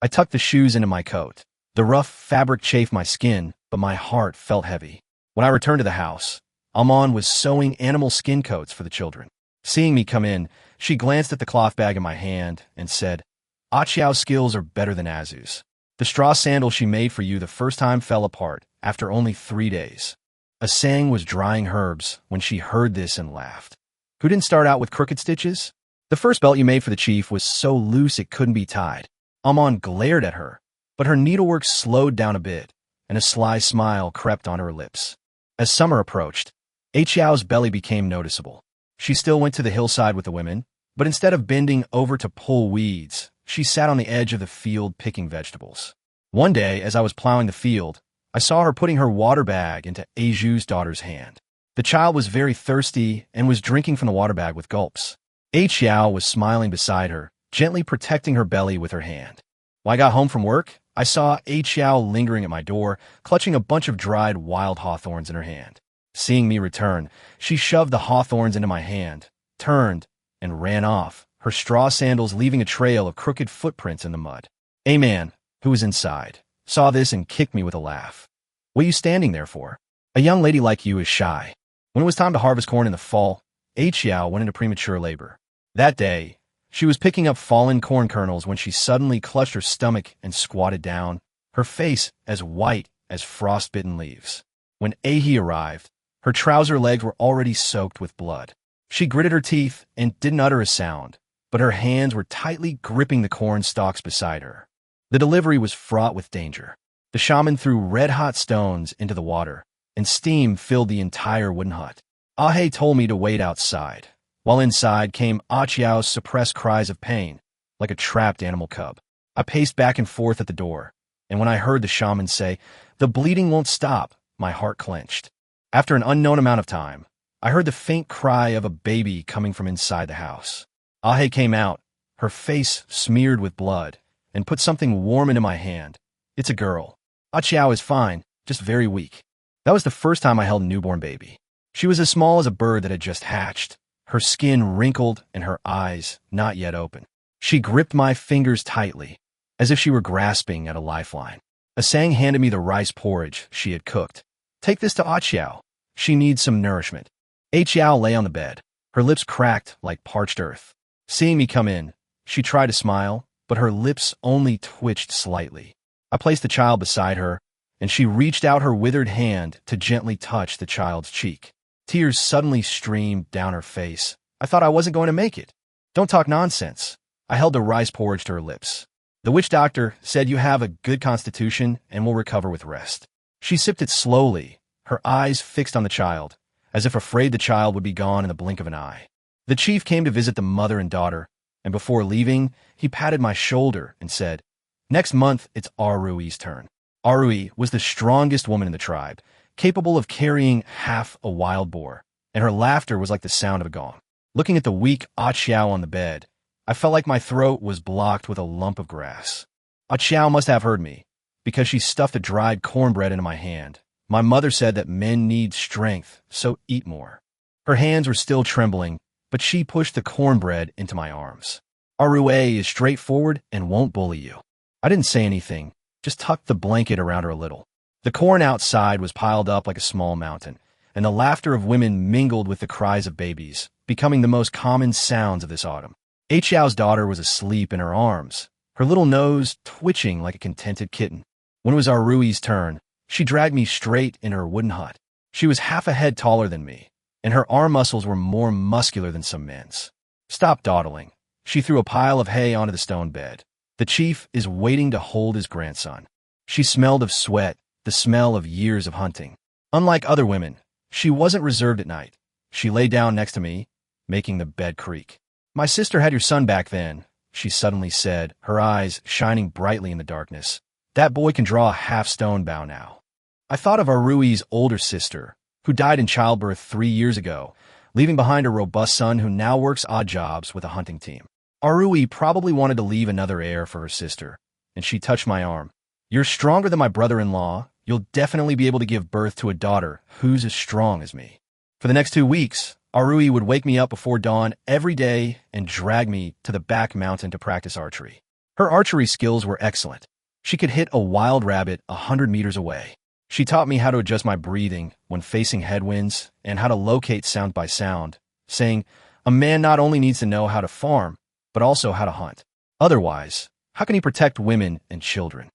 I tucked the shoes into my coat. The rough fabric chafed my skin, but my heart felt heavy. When I returned to the house, Amon was sewing animal skin coats for the children. Seeing me come in, she glanced at the cloth bag in my hand and said, "Achiao's skills are better than Azu's. The straw sandal she made for you the first time fell apart after only 3 days." Asang was drying herbs when she heard this and laughed. "Who didn't start out with crooked stitches? The first belt you made for the chief was so loose it couldn't be tied." Amon glared at her, but her needlework slowed down a bit, and a sly smile crept onto her lips. As summer approached, Achiao's belly became noticeable. She still went to the hillside with the women, but instead of bending over to pull weeds, she sat on the edge of the field picking vegetables. One day, as I was plowing the field, I saw her putting her water bag into Aju's daughter's hand. The child was very thirsty and was drinking from the water bag with gulps. Achiao was smiling beside her, gently protecting her belly with her hand. When I got home from work, I saw Achiao lingering at my door, clutching a bunch of dried wild hawthorns in her hand. Seeing me return, she shoved the hawthorns into my hand, turned, and ran off, her straw sandals leaving a trail of crooked footprints in the mud. A man, who was inside, saw this and kicked me with a laugh. "What are you standing there for? A young lady like you is shy." When it was time to harvest corn in the fall, Achiao went into premature labor. That day, she was picking up fallen corn kernels when she suddenly clutched her stomach and squatted down, her face as white as frostbitten leaves. When Ahi arrived, her trouser legs were already soaked with blood. She gritted her teeth and didn't utter a sound, but her hands were tightly gripping the corn stalks beside her. The delivery was fraught with danger. The shaman threw red-hot stones into the water, and steam filled the entire wooden hut. Ahe told me to wait outside, while inside came Achiao's suppressed cries of pain, like a trapped animal cub. I paced back and forth at the door, and when I heard the shaman say, "The bleeding won't stop," my heart clenched. After an unknown amount of time, I heard the faint cry of a baby coming from inside the house. Ahe came out, her face smeared with blood, and put something warm into my hand. "It's a girl. Achiao is fine, just very weak." That was the first time I held a newborn baby. She was as small as a bird that had just hatched, her skin wrinkled and her eyes not yet open. She gripped my fingers tightly, as if she were grasping at a lifeline. Asang handed me the rice porridge she had cooked. "Take this to Achiao. She needs some nourishment." Achiao lay on the bed, her lips cracked like parched earth. Seeing me come in, she tried to smile, but her lips only twitched slightly. I placed the child beside her, and she reached out her withered hand to gently touch the child's cheek. Tears suddenly streamed down her face. I thought I wasn't going to make it. Don't talk nonsense. I held the rice porridge to her lips. The witch doctor said you have a good constitution and will recover with rest. She sipped it slowly, her eyes fixed on the child, as if afraid the child would be gone in the blink of an eye. The chief came to visit the mother and daughter, and before leaving, he patted my shoulder and said, "Next month, it's Arui's turn." Arui was the strongest woman in the tribe, capable of carrying half a wild boar, and her laughter was like the sound of a gong. Looking at the weak Achiao on the bed, I felt like my throat was blocked with a lump of grass. Achiao must have heard me, because she stuffed a dried cornbread into my hand. My mother said that men need strength, so eat more. Her hands were still trembling, but she pushed the cornbread into my arms. Arue is straightforward and won't bully you. I didn't say anything, just tucked the blanket around her a little. The corn outside was piled up like a small mountain, and the laughter of women mingled with the cries of babies, becoming the most common sounds of this autumn. Achiao's daughter was asleep in her arms, her little nose twitching like a contented kitten. When it was Arui's turn, she dragged me straight in her wooden hut. She was half a head taller than me, and her arm muscles were more muscular than some men's. Stop dawdling. She threw a pile of hay onto the stone bed. The chief is waiting to hold his grandson. She smelled of sweat, the smell of years of hunting. Unlike other women, she wasn't reserved at night. She lay down next to me, making the bed creak. "My sister had your son back then," she suddenly said, her eyes shining brightly in the darkness. "That boy can draw a half-stone bow now." I thought of Arui's older sister, who died in childbirth 3 years ago, leaving behind a robust son who now works odd jobs with a hunting team. Arui probably wanted to leave another heir for her sister, and she touched my arm. "You're stronger than my brother-in-law. You'll definitely be able to give birth to a daughter who's as strong as me." For the next 2 weeks, Arui would wake me up before dawn every day and drag me to the back mountain to practice archery. Her archery skills were excellent. She could hit a wild rabbit 100 meters away. She taught me how to adjust my breathing when facing headwinds and how to locate sound by sound, saying, "A man not only needs to know how to farm, but also how to hunt. Otherwise, how can he protect women and children?"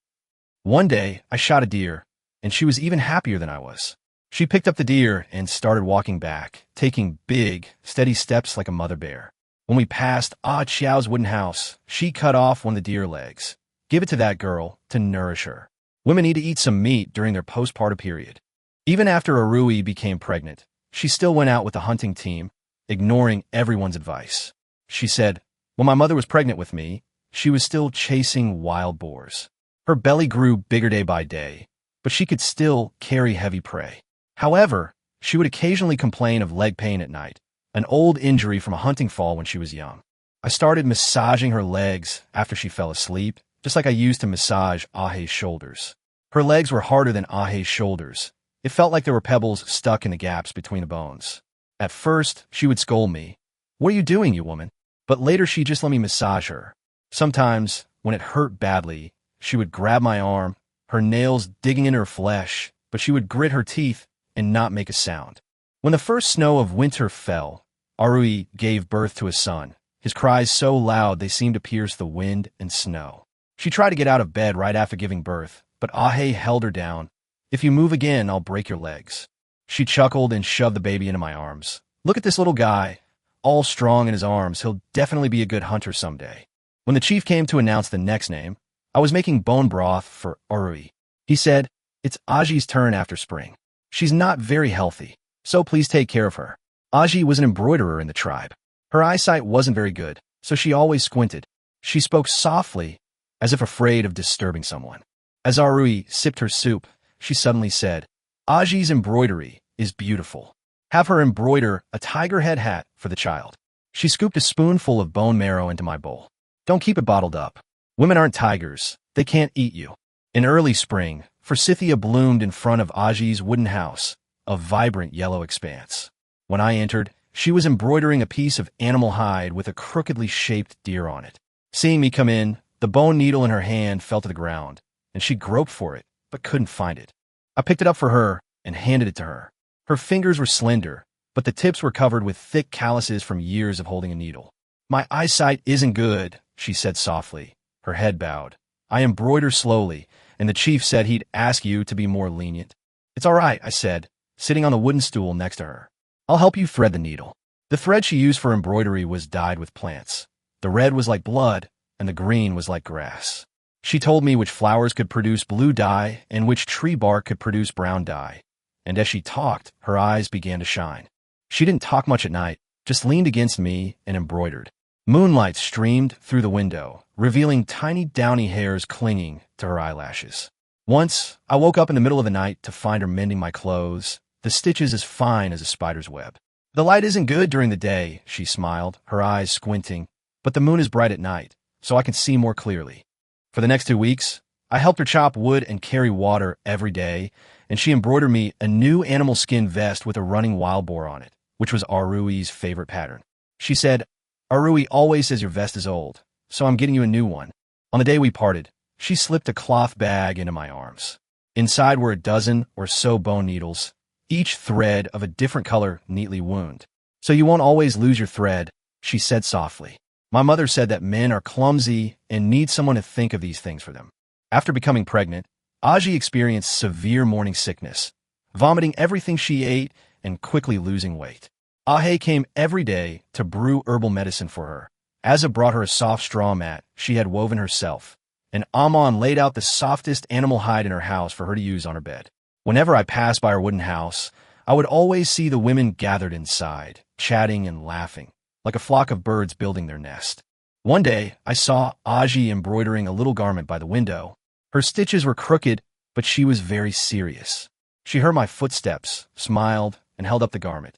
One day, I shot a deer, and she was even happier than I was. She picked up the deer and started walking back, taking big, steady steps like a mother bear. When we passed Ah Chiao's wooden house, she cut off one of the deer legs. "Give it to that girl to nourish her. Women need to eat some meat during their postpartum period." Even after Arui became pregnant, she still went out with the hunting team, ignoring everyone's advice. She said, "When my mother was pregnant with me, she was still chasing wild boars. Her belly grew bigger day by day, but she could still carry heavy prey. However, she would occasionally complain of leg pain at night, an old injury from a hunting fall when she was young. I started massaging her legs after she fell asleep, just like I used to massage Aaya's shoulders. Her legs were harder than Aaya's shoulders. It felt like there were pebbles stuck in the gaps between the bones. At first, she would scold me. "What are you doing, you woman?" But later she'd just let me massage her. Sometimes, when it hurt badly, she would grab my arm, her nails digging into her flesh, but she would grit her teeth and not make a sound. When the first snow of winter fell, Arui gave birth to a son, his cries so loud they seemed to pierce the wind and snow. She tried to get out of bed right after giving birth, but Aaya held her down. "If you move again, I'll break your legs." She chuckled and shoved the baby into my arms. "Look at this little guy, all strong in his arms. He'll definitely be a good hunter someday." When the chief came to announce the next name, I was making bone broth for Arui. He said, "It's Aji's turn after spring. She's not very healthy, so please take care of her." Aji was an embroiderer in the tribe. Her eyesight wasn't very good, so she always squinted. She spoke softly, as if afraid of disturbing someone. As Arui sipped her soup, she suddenly said, "Aji's embroidery is beautiful. Have her embroider a tiger head hat for the child." She scooped a spoonful of bone marrow into my bowl. "Don't keep it bottled up. Women aren't tigers. They can't eat you." In early spring, forsythia bloomed in front of Aji's wooden house, a vibrant yellow expanse. When I entered, she was embroidering a piece of animal hide with a crookedly shaped deer on it. Seeing me come in, the bone needle in her hand fell to the ground, and she groped for it, but couldn't find it. I picked it up for her and handed it to her. Her fingers were slender, but the tips were covered with thick calluses from years of holding a needle. "My eyesight isn't good," she said softly. her head bowed. I embroider slowly, and the chief said he'd ask you to be more lenient. It's all right, I said, sitting on the wooden stool next to her. I'll help you thread the needle. The thread she used for embroidery was dyed with plants. The red was like blood, and the green was like grass. She told me which flowers could produce blue dye and which tree bark could produce brown dye. And as she talked, her eyes began to shine. She didn't talk much at night, just leaned against me and embroidered. Moonlight streamed through the window, revealing tiny downy hairs clinging to her eyelashes. Once, I woke up in the middle of the night to find her mending my clothes, the stitches as fine as a spider's web. The light isn't good during the day, she smiled, her eyes squinting, but the moon is bright at night, so I can see more clearly. For the next 2 weeks, I helped her chop wood and carry water every day, and she embroidered me a new animal skin vest with a running wild boar on it, which was Arui's favorite pattern. She said, Arui always says your vest is old, so I'm getting you a new one. On the day we parted, she slipped a cloth bag into my arms. Inside were a dozen or so bone needles, each thread of a different color neatly wound. So you won't always lose your thread, she said softly. My mother said that men are clumsy and need someone to think of these things for them. After becoming pregnant, Aaya experienced severe morning sickness, vomiting everything she ate and quickly losing weight. Aaya came every day to brew herbal medicine for her. Aaya brought her a soft straw mat she had woven herself, and Amon laid out the softest animal hide in her house for her to use on her bed. Whenever I passed by her wooden house, I would always see the women gathered inside, chatting and laughing, like a flock of birds building their nest. One day, I saw Aaya embroidering a little garment by the window. Her stitches were crooked, but she was very serious. She heard my footsteps, smiled, and held up the garment.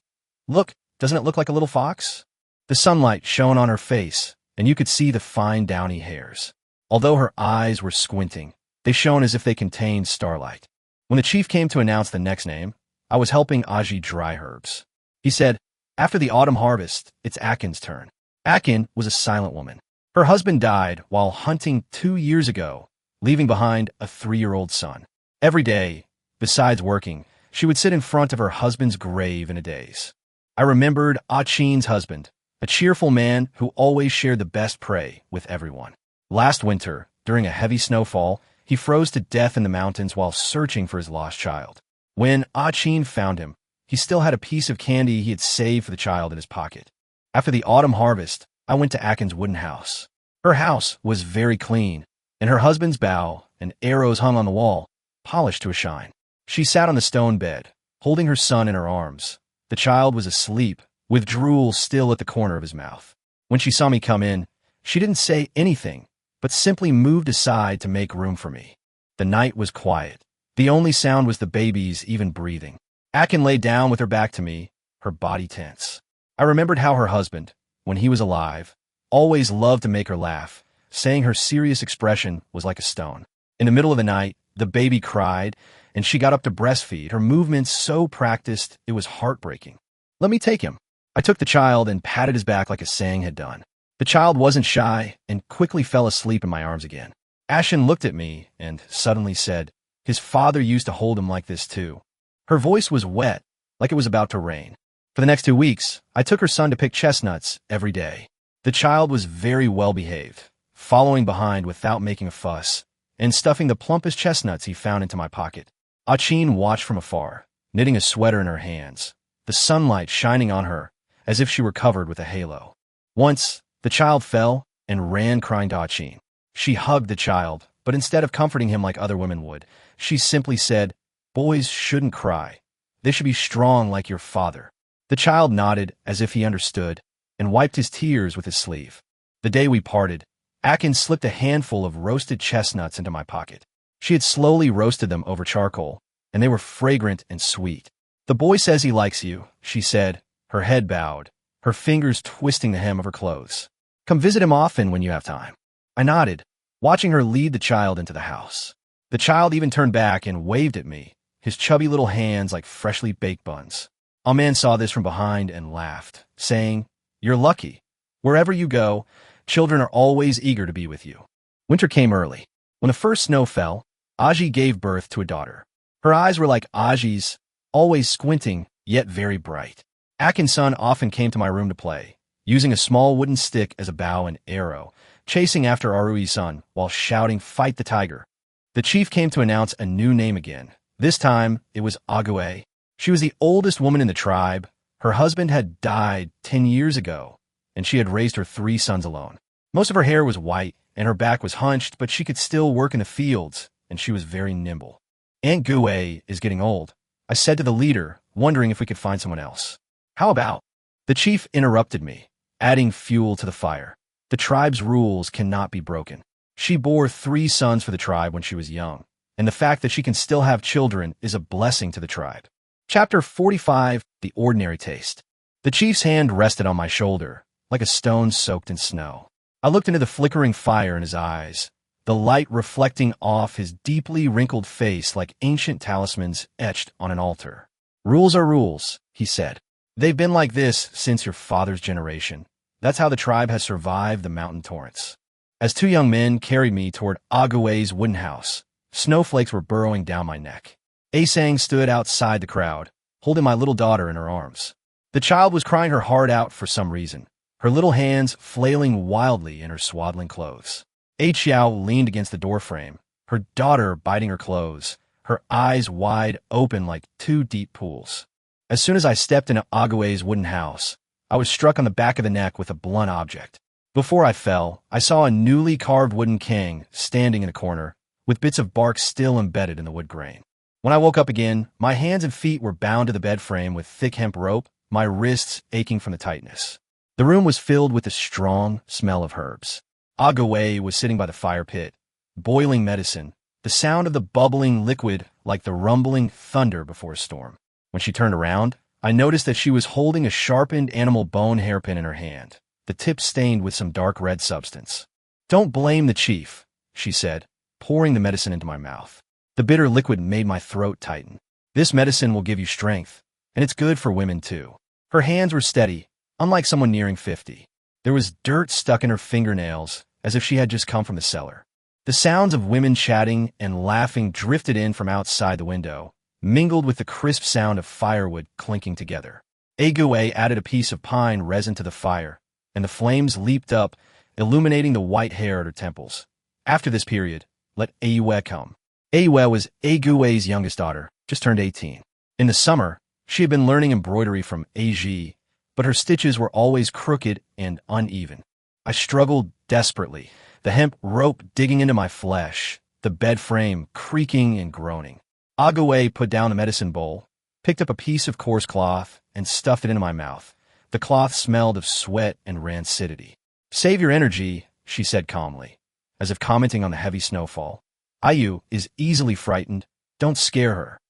Look, doesn't it look like a little fox? The sunlight shone on her face, and you could see the fine downy hairs. Although her eyes were squinting, they shone as if they contained starlight. When the chief came to announce the next name, I was helping Aaya dry herbs. He said, after the autumn harvest, it's Akin's turn. Akin was a silent woman. Her husband died while hunting 2 years ago, leaving behind a 3-year-old son. Every day, besides working, she would sit in front of her husband's grave in a daze. I remembered Achin's husband, a cheerful man who always shared the best prey with everyone. Last winter, during a heavy snowfall, he froze to death in the mountains while searching for his lost child. When Achin found him, he still had a piece of candy he had saved for the child in his pocket. After the autumn harvest, I went to Akin's wooden house. Her house was very clean, and her husband's bow and arrows hung on the wall, polished to a shine. She sat on the stone bed, holding her son in her arms. The child was asleep, with drool still at the corner of his mouth. When she saw me come in, she didn't say anything, but simply moved aside to make room for me. The night was quiet. The only sound was the baby's even breathing. Akin lay down with her back to me, her body tense. I remembered how her husband, when he was alive, always loved to make her laugh, saying her serious expression was like a stone. In the middle of the night, the baby cried, and she got up to breastfeed, her movements so practiced it was heartbreaking. Let me take him. I took the child and patted his back like a Sang had done. The child wasn't shy and quickly fell asleep in my arms again. Ashen looked at me and suddenly said, his father used to hold him like this too. Her voice was wet, like it was about to rain. For the next 2 weeks, I took her son to pick chestnuts every day. The child was very well behaved, following behind without making a fuss, and stuffing the plumpest chestnuts he found into my pocket. Achin watched from afar, knitting a sweater in her hands, the sunlight shining on her as if she were covered with a halo. Once, the child fell and ran crying to Achin. She hugged the child, but instead of comforting him like other women would, she simply said, boys shouldn't cry. They should be strong like your father. The child nodded as if he understood and wiped his tears with his sleeve. The day we parted, Akin slipped a handful of roasted chestnuts into my pocket. She had slowly roasted them over charcoal, and they were fragrant and sweet. The boy says he likes you, she said, her head bowed, her fingers twisting the hem of her clothes. Come visit him often when you have time. I nodded, watching her lead the child into the house. The child even turned back and waved at me, his chubby little hands like freshly baked buns. A man saw this from behind and laughed, saying, you're lucky. Wherever you go, children are always eager to be with you. Winter came early. When the first snow fell, Aaya gave birth to a daughter. Her eyes were like Aaya's, always squinting, yet very bright. Akin's son often came to my room to play, using a small wooden stick as a bow and arrow, chasing after Arui's son while shouting, "Fight the tiger." The chief came to announce a new name again. This time, it was Aaya. She was the oldest woman in the tribe. Her husband had died 10 years ago, and she had raised her 3 sons alone. Most of her hair was white, and her back was hunched, but she could still work in the fields, and she was very nimble. "Aunt Gue is getting old," I said to the leader, wondering if we could find someone else. "How about?" The chief interrupted me, adding fuel to the fire. "The tribe's rules cannot be broken. She bore 3 sons for the tribe when she was young, and the fact that she can still have children is a blessing to the tribe." Chapter 45, The Ordinary Taste. The chief's hand rested on my shoulder, like a stone soaked in snow. I looked into the flickering fire in his eyes, the light reflecting off his deeply wrinkled face like ancient talismans etched on an altar. "Rules are rules," he said. "They've been like this since your father's generation. That's how the tribe has survived the mountain torrents." As 2 young men carried me toward Ague's wooden house, snowflakes were burrowing down my neck. Asang stood outside the crowd, holding my little daughter in her arms. The child was crying her heart out for some reason, her little hands flailing wildly in her swaddling clothes. Xiao leaned against the doorframe, her daughter biting her clothes, her eyes wide open like 2 deep pools. As soon as I stepped into Ague's wooden house, I was struck on the back of the neck with a blunt object. Before I fell, I saw a newly carved wooden king standing in a corner, with bits of bark still embedded in the wood grain. When I woke up again, my hands and feet were bound to the bed frame with thick hemp rope, my wrists aching from the tightness. The room was filled with the strong smell of herbs. Ague was sitting by the fire pit, boiling medicine, the sound of the bubbling liquid like the rumbling thunder before a storm. When she turned around, I noticed that she was holding a sharpened animal bone hairpin in her hand, the tip stained with some dark red substance. "Don't blame the chief," she said, pouring the medicine into my mouth. The bitter liquid made my throat tighten. "This medicine will give you strength, and it's good for women too." Her hands were steady, unlike someone nearing 50. There was dirt stuck in her fingernails, as if she had just come from the cellar. The sounds of women chatting and laughing drifted in from outside the window, mingled with the crisp sound of firewood clinking together. Ague added a piece of pine resin to the fire, and the flames leaped up, illuminating the white hair at her temples. After this period, let Aaya come. Aaya was Ague's youngest daughter, just turned 18. In the summer, she had been learning embroidery from Aaya, but her stitches were always crooked and uneven. I struggled desperately, the hemp rope digging into my flesh, the bed frame creaking and groaning. Ague put down the medicine bowl, picked up a piece of coarse cloth, and stuffed it into my mouth. The cloth smelled of sweat and rancidity. "Save your energy," she said calmly, as if commenting on the heavy snowfall. "Ayu is easily frightened. Don't scare her."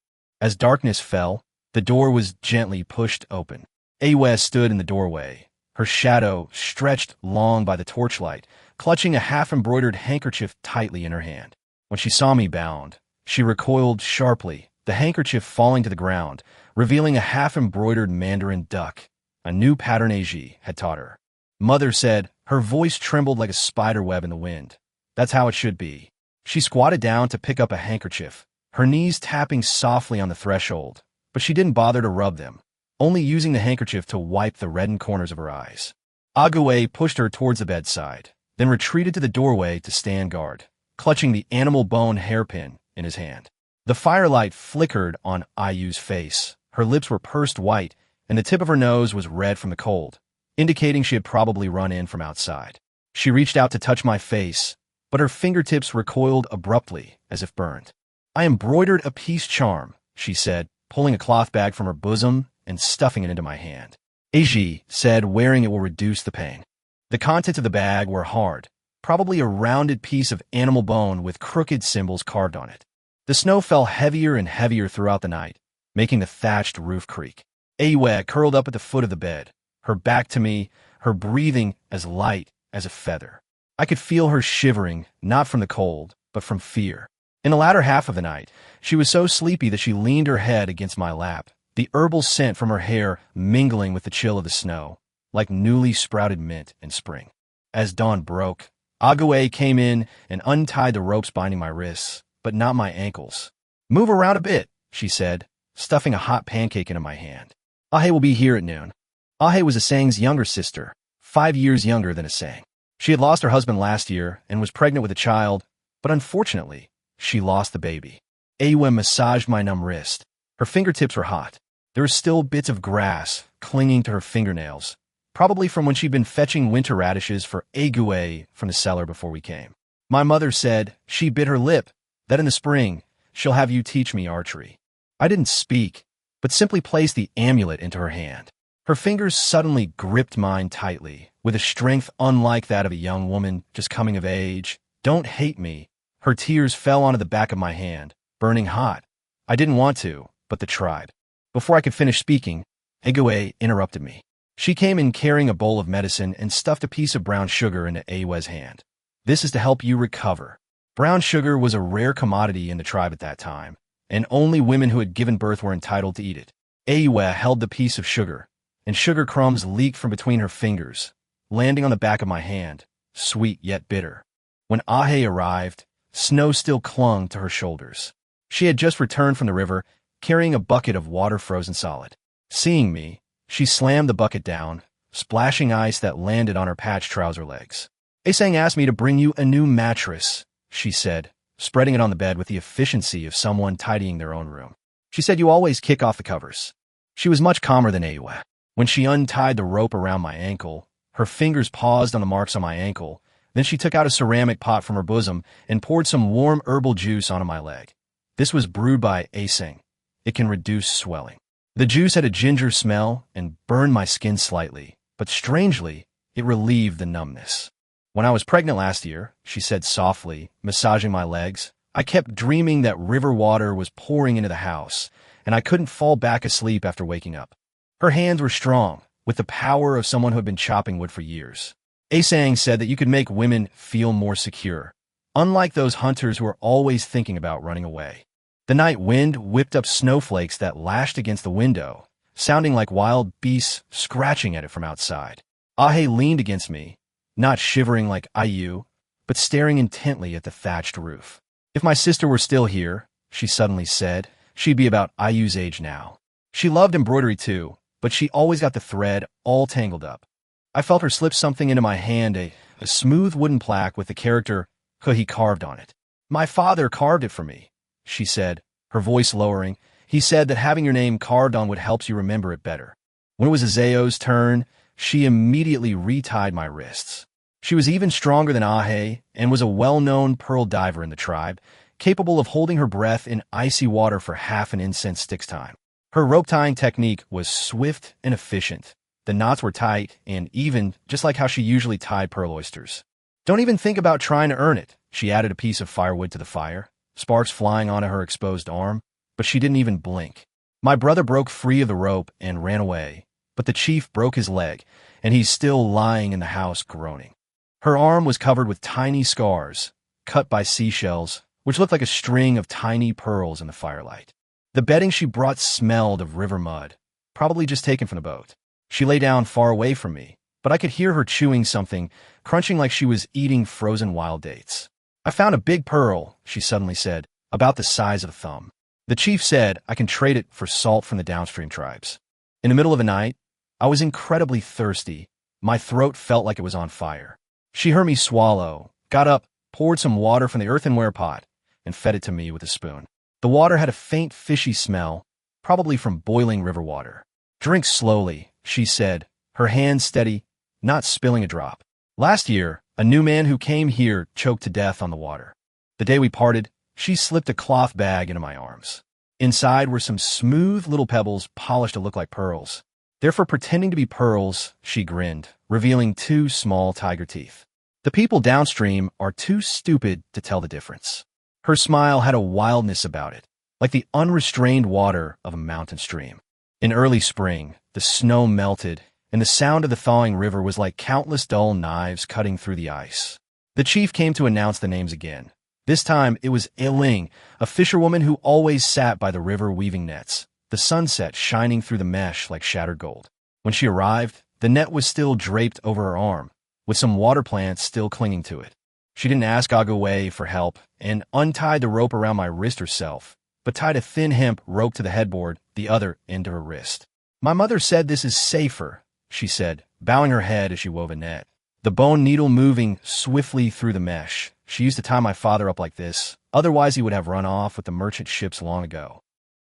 As darkness fell, the door was gently pushed open. Aaya stood in the doorway, her shadow stretched long by the torchlight, clutching a half-embroidered handkerchief tightly in her hand. When she saw me bound, she recoiled sharply, the handkerchief falling to the ground, revealing a half-embroidered mandarin duck, a new pattern Aaya had taught her. "Mother said," her voice trembled like a spider web in the wind. "That's how it should be." She squatted down to pick up a handkerchief, her knees tapping softly on the threshold, but she didn't bother to rub them, only using the handkerchief to wipe the reddened corners of her eyes. Ague pushed her towards the bedside, then retreated to the doorway to stand guard, clutching the animal bone hairpin in his hand. The firelight flickered on Ayu's face. Her lips were pursed white, and the tip of her nose was red from the cold, indicating she had probably run in from outside. She reached out to touch my face, but her fingertips recoiled abruptly, as if burned. "I embroidered a peace charm," she said, pulling a cloth bag from her bosom and stuffing it into my hand. Aaya said wearing it will reduce the pain. The contents of the bag were hard, probably a rounded piece of animal bone with crooked symbols carved on it. The snow fell heavier and heavier throughout the night, making the thatched roof creak. Aaya curled up at the foot of the bed, her back to me, her breathing as light as a feather. I could feel her shivering, not from the cold, but from fear. In the latter half of the night, she was so sleepy that she leaned her head against my lap, the herbal scent from her hair mingling with the chill of the snow, like newly sprouted mint in spring. As dawn broke, Ague came in and untied the ropes binding my wrists, but not my ankles. "Move around a bit," she said, stuffing a hot pancake into my hand. "Aaya will be here at noon." Aaya was Asang's younger sister, 5 years younger than Asang. She had lost her husband last year and was pregnant with a child, but unfortunately, she lost the baby. Aaya massaged my numb wrist. Her fingertips were hot. There were still bits of grass clinging to her fingernails, probably from when she'd been fetching winter radishes for ague from the cellar before we came. My mother said she bit her lip, that in the spring, she'll have you teach me archery. I didn't speak, but simply placed the amulet into her hand. Her fingers suddenly gripped mine tightly, with a strength unlike that of a young woman just coming of age. Don't hate me. Her tears fell onto the back of my hand, burning hot. I didn't want to, but the tribe. Before I could finish speaking, Ague interrupted me. She came in carrying a bowl of medicine and stuffed a piece of brown sugar into Aaya's hand. This is to help you recover. Brown sugar was a rare commodity in the tribe at that time, and only women who had given birth were entitled to eat it. Aaya held the piece of sugar, and sugar crumbs leaked from between her fingers, landing on the back of my hand, sweet yet bitter. When Aaya arrived, snow still clung to her shoulders. She had just returned from the river, carrying a bucket of water frozen solid. Seeing me, she slammed the bucket down, splashing ice that landed on her patched trouser legs. "Asang asked me to bring you a new mattress," she said, spreading it on the bed with the efficiency of someone tidying their own room. "She said you always kick off the covers." She was much calmer than Aaya. When she untied the rope around my ankle, her fingers paused on the marks on my ankle. Then she took out a ceramic pot from her bosom and poured some warm herbal juice onto my leg. This was brewed by Asang. It can reduce swelling. The juice had a ginger smell and burned my skin slightly, but strangely, it relieved the numbness. "When I was pregnant last year," she said softly, massaging my legs, "I kept dreaming that river water was pouring into the house, and I couldn't fall back asleep after waking up." Her hands were strong, with the power of someone who had been chopping wood for years. Asang said that you could make women feel more secure, unlike those hunters who are always thinking about running away. The night wind whipped up snowflakes that lashed against the window, sounding like wild beasts scratching at it from outside. Aaya leaned against me, not shivering like Aaya, but staring intently at the thatched roof. "If my sister were still here," she suddenly said, "she'd be about Aya's age now." She loved embroidery too, but she always got the thread all tangled up. I felt her slip something into my hand, a smooth wooden plaque with the character he carved on it. "My father carved it for me," she said, her voice lowering. "He said that having your name carved on would help you remember it better." When it was Azayo's turn, she immediately retied my wrists. She was even stronger than Aaya and was a well-known pearl diver in the tribe, capable of holding her breath in icy water for half an incense stick's time. Her rope-tying technique was swift and efficient. The knots were tight and even, just like how she usually tied pearl oysters. "Don't even think about trying to earn it." She added a piece of firewood to the fire, sparks flying onto her exposed arm, but she didn't even blink. My brother broke free of the rope and ran away, but the chief broke his leg, and he's still lying in the house groaning. Her arm was covered with tiny scars, cut by seashells, which looked like a string of tiny pearls in the firelight. The bedding she brought smelled of river mud, probably just taken from the boat. She lay down far away from me, but I could hear her chewing something, crunching like she was eating frozen wild dates. "I found a big pearl," she suddenly said, "about the size of a thumb. The chief said I can trade it for salt from the downstream tribes." In the middle of the night, I was incredibly thirsty. My throat felt like it was on fire. She heard me swallow, got up, poured some water from the earthenware pot, and fed it to me with a spoon. The water had a faint fishy smell, probably from boiling river water. "Drink slowly," she said, her hand steady, not spilling a drop. "Last year, a new man who came here choked to death on the water. The day we parted, she slipped a cloth bag into my arms. Inside were some smooth little pebbles polished to look like pearls. Therefore, pretending to be pearls, she grinned, revealing 2 small tiger teeth. The people downstream are too stupid to tell the difference." Her smile had a wildness about it, like the unrestrained water of a mountain stream. In early spring, the snow melted, and the sound of the thawing river was like countless dull knives cutting through the ice. The chief came to announce the names again. This time, it was Ailing, a fisherwoman who always sat by the river weaving nets, the sunset shining through the mesh like shattered gold. When she arrived, the net was still draped over her arm, with some water plants still clinging to it. She didn't ask Agaway for help and untied the rope around my wrist herself, but tied a thin hemp rope to the headboard, the other end to her wrist. "My mother said this is safer," she said, bowing her head as she wove a net. the bone needle moving swiftly through the mesh. She used to tie my father up like this, otherwise he would have run off with the merchant ships long ago.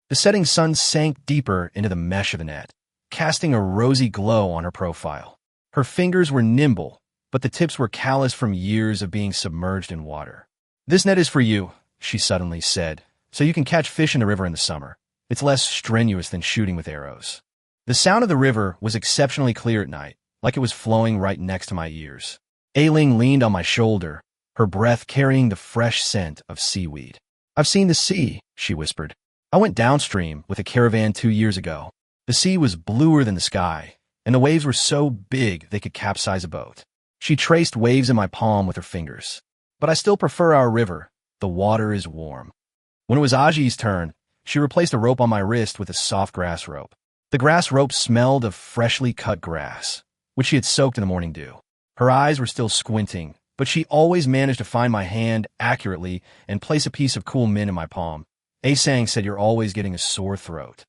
The setting sun sank deeper into the mesh of the net, casting a rosy glow on her profile. Her fingers were nimble, but the tips were calloused from years of being submerged in water. "This net is for you," she suddenly said, "so you can catch fish in the river in the summer. It's less strenuous than shooting with arrows." The sound of the river was exceptionally clear at night, like it was flowing right next to my ears. Ailing leaned on my shoulder, her breath carrying the fresh scent of seaweed. "I've seen the sea," she whispered. "I went downstream with a caravan 2 years ago. The sea was bluer than the sky, and the waves were so big they could capsize a boat." She traced waves in my palm with her fingers. "But I still prefer our river. The water is warm." When it was Aji's turn, she replaced a rope on my wrist with a soft grass rope. The grass rope smelled of freshly cut grass, which she had soaked in the morning dew. Her eyes were still squinting, but she always managed to find my hand accurately and place a piece of cool mint in my palm. Asang said, "You're always getting a sore throat."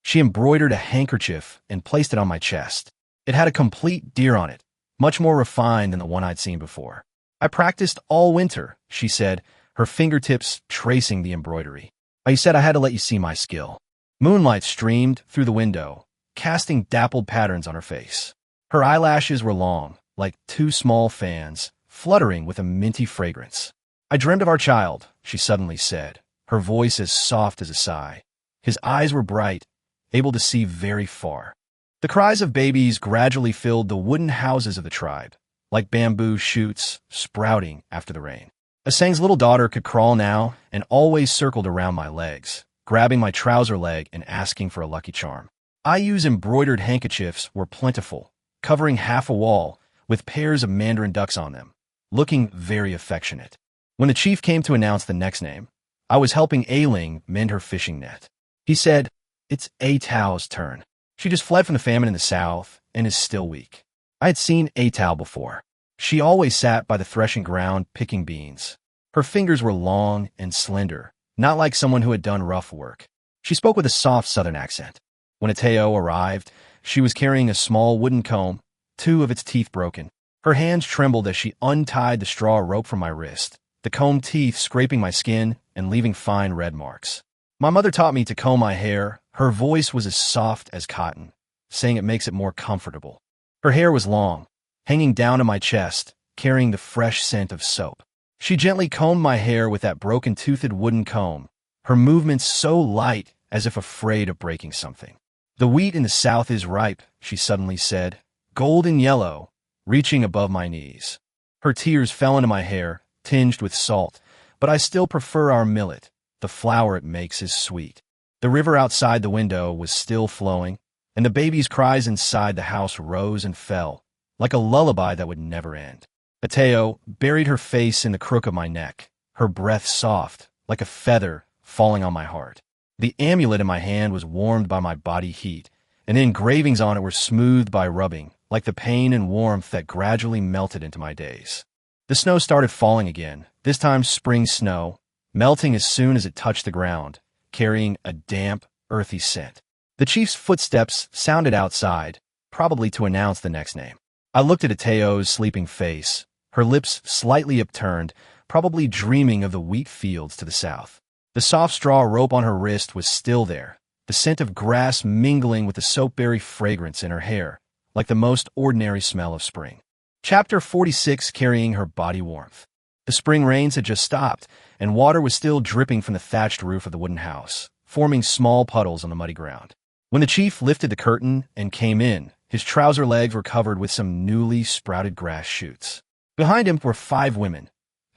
She embroidered a handkerchief and placed it on my chest. It had a complete deer on it, much more refined than the one I'd seen before. "I practiced all winter," she said, her fingertips tracing the embroidery. "I said I had to let you see my skill." Moonlight streamed through the window, casting dappled patterns on her face. Her eyelashes were long, like 2 small fans, fluttering with a minty fragrance. "I dreamed of our child," she suddenly said, her voice as soft as a sigh. His eyes were bright, able to see very far. The cries of babies gradually filled the wooden houses of the tribe, like bamboo shoots sprouting after the rain. Asang's little daughter could crawl now and always circled around my legs, grabbing my trouser leg and asking for a lucky charm. Ayu's embroidered handkerchiefs were plentiful, covering half a wall, with pairs of mandarin ducks on them, looking very affectionate. When the chief came to announce the next name, I was helping Ailing mend her fishing net. He said, "It's Atao's turn. She just fled from the famine in the south and is still weak." I had seen Atao before. She always sat by the threshing ground picking beans. Her fingers were long and slender, not like someone who had done rough work. She spoke with a soft southern accent. When Atao arrived, she was carrying a small wooden comb, 2 of its teeth broken. Her hands trembled as she untied the straw rope from my wrist, the comb teeth scraping my skin and leaving fine red marks. "My mother taught me to comb my hair." Her voice was as soft as cotton, saying it makes it more comfortable. Her hair was long, hanging down to my chest, carrying the fresh scent of soap. She gently combed my hair with that broken-toothed wooden comb, her movements so light as if afraid of breaking something. "The wheat in the south is ripe," she suddenly said, golden yellow, reaching above my knees. Her tears fell into my hair, tinged with salt, but I still prefer our millet. The flour it makes is sweet. The river outside the window was still flowing, and the baby's cries inside the house rose and fell, like a lullaby that would never end. Atao buried her face in the crook of my neck, her breath soft, like a feather falling on my heart. The amulet in my hand was warmed by my body heat, and the engravings on it were smoothed by rubbing, like the pain and warmth that gradually melted into my days. The snow started falling again, this time spring snow, melting as soon as it touched the ground, carrying a damp, earthy scent. The chief's footsteps sounded outside, probably to announce the next name. I looked at Atao's sleeping face, her lips slightly upturned, probably dreaming of the wheat fields to the south. The soft straw rope on her wrist was still there, the scent of grass mingling with the soapberry fragrance in her hair, like the most ordinary smell of spring. Chapter 46, carrying her body warmth. The spring rains had just stopped, and water was still dripping from the thatched roof of the wooden house, forming small puddles on the muddy ground. When the chief lifted the curtain and came in, his trouser legs were covered with some newly sprouted grass shoots. Behind him were 5 women,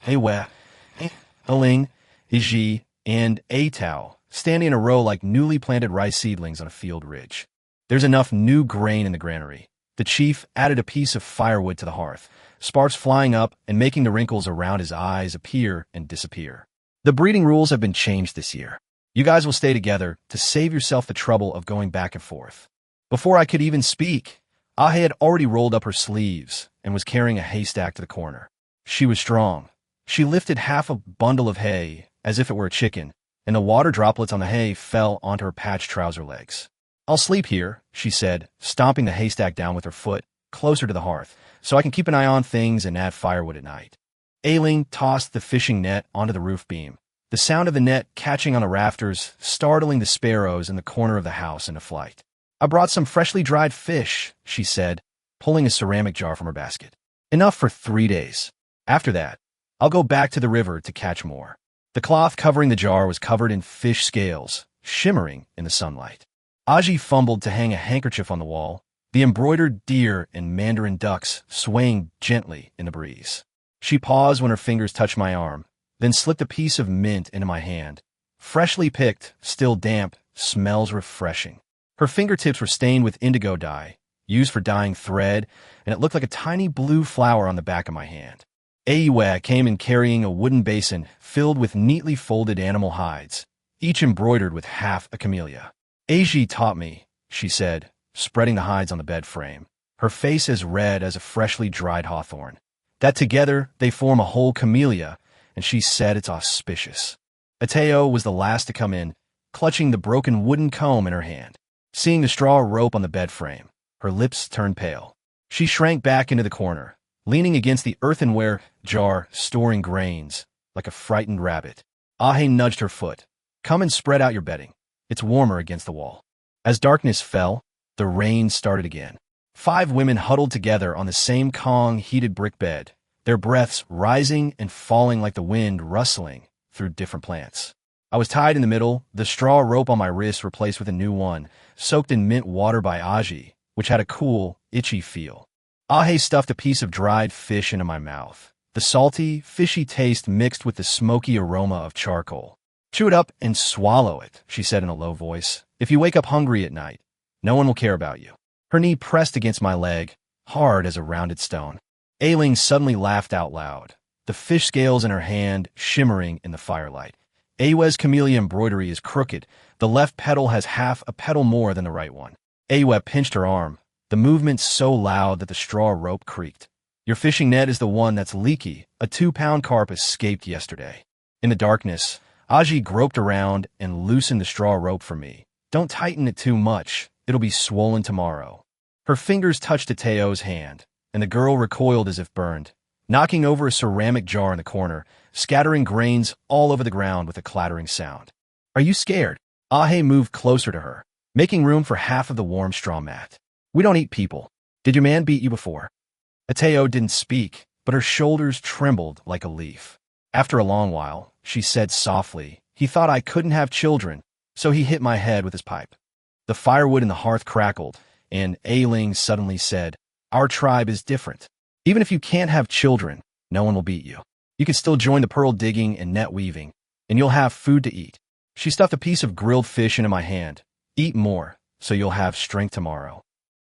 Aaya, Aling, Iji, and Atao, standing in a row like newly planted rice seedlings on a field ridge. "There's enough new grain in the granary." The chief added a piece of firewood to the hearth, sparks flying up and making the wrinkles around his eyes appear and disappear. "The breeding rules have been changed this year. You guys will stay together to save yourself the trouble of going back and forth." Before I could even speak, Aaya had already rolled up her sleeves and was carrying a haystack to the corner. She was strong. She lifted half a bundle of hay as if it were a chicken, and the water droplets on the hay fell onto her patched trouser legs. "I'll sleep here," she said, stomping the haystack down with her foot, closer to the hearth, so I can keep an eye on things and add firewood at night. Ailing tossed the fishing net onto the roof beam, the sound of the net catching on the rafters startling the sparrows in the corner of the house into flight. I brought some freshly dried fish, she said, pulling a ceramic jar from her basket. Enough for 3 days. After that, I'll go back to the river to catch more. The cloth covering the jar was covered in fish scales, shimmering in the sunlight. Aaya fumbled to hang a handkerchief on the wall, the embroidered deer and mandarin ducks swaying gently in the breeze. She paused when her fingers touched my arm, then slipped a piece of mint into my hand. Freshly picked, still damp, smells refreshing. Her fingertips were stained with indigo dye, used for dyeing thread, and it looked like a tiny blue flower on the back of my hand. Aaya came in carrying a wooden basin filled with neatly folded animal hides, each embroidered with half a camellia. Aaya taught me, she said, spreading the hides on the bed frame, her face as red as a freshly dried hawthorn, that together they form a whole camellia, and she said it's auspicious. Aaya was the last to come in, clutching the broken wooden comb in her hand. Seeing the straw rope on the bed frame, her lips turned pale. She shrank back into the corner, leaning against the earthenware jar storing grains, like a frightened rabbit. Aaya nudged her foot. Come and spread out your bedding. It's warmer against the wall. As darkness fell, the rain started again. 5 women huddled together on the same Kong-heated brick bed, their breaths rising and falling like the wind rustling through different plants. I was tied in the middle, the straw rope on my wrist replaced with a new one, soaked in mint water by Aaya, which had a cool, itchy feel. Aaya stuffed a piece of dried fish into my mouth. The salty, fishy taste mixed with the smoky aroma of charcoal. Chew it up and swallow it, she said in a low voice. If you wake up hungry at night, no one will care about you. Her knee pressed against my leg, hard as a rounded stone. Ailing suddenly laughed out loud, the fish scales in her hand shimmering in the firelight. Aaya's camellia embroidery is crooked. The left petal has half a petal more than the right one. Aaya pinched her arm, the movement so loud that the straw rope creaked. Your fishing net is the one that's leaky. A 2-pound carp escaped yesterday. In the darkness, Aaya groped around and loosened the straw rope for me. Don't tighten it too much. It'll be swollen tomorrow. Her fingers touched Atao's hand, and the girl recoiled as if burned, knocking over a ceramic jar in the corner, scattering grains all over the ground with a clattering sound. Are you scared? Aaya moved closer to her, making room for half of the warm straw mat. We don't eat people. Did your man beat you before? Atao didn't speak, but her shoulders trembled like a leaf. After a long while, she said softly, he thought I couldn't have children, so he hit my head with his pipe. The firewood in the hearth crackled, and Ailing suddenly said, our tribe is different. Even if you can't have children, no one will beat you. You can still join the pearl digging and net weaving, and you'll have food to eat. She stuffed a piece of grilled fish into my hand. Eat more, so you'll have strength tomorrow.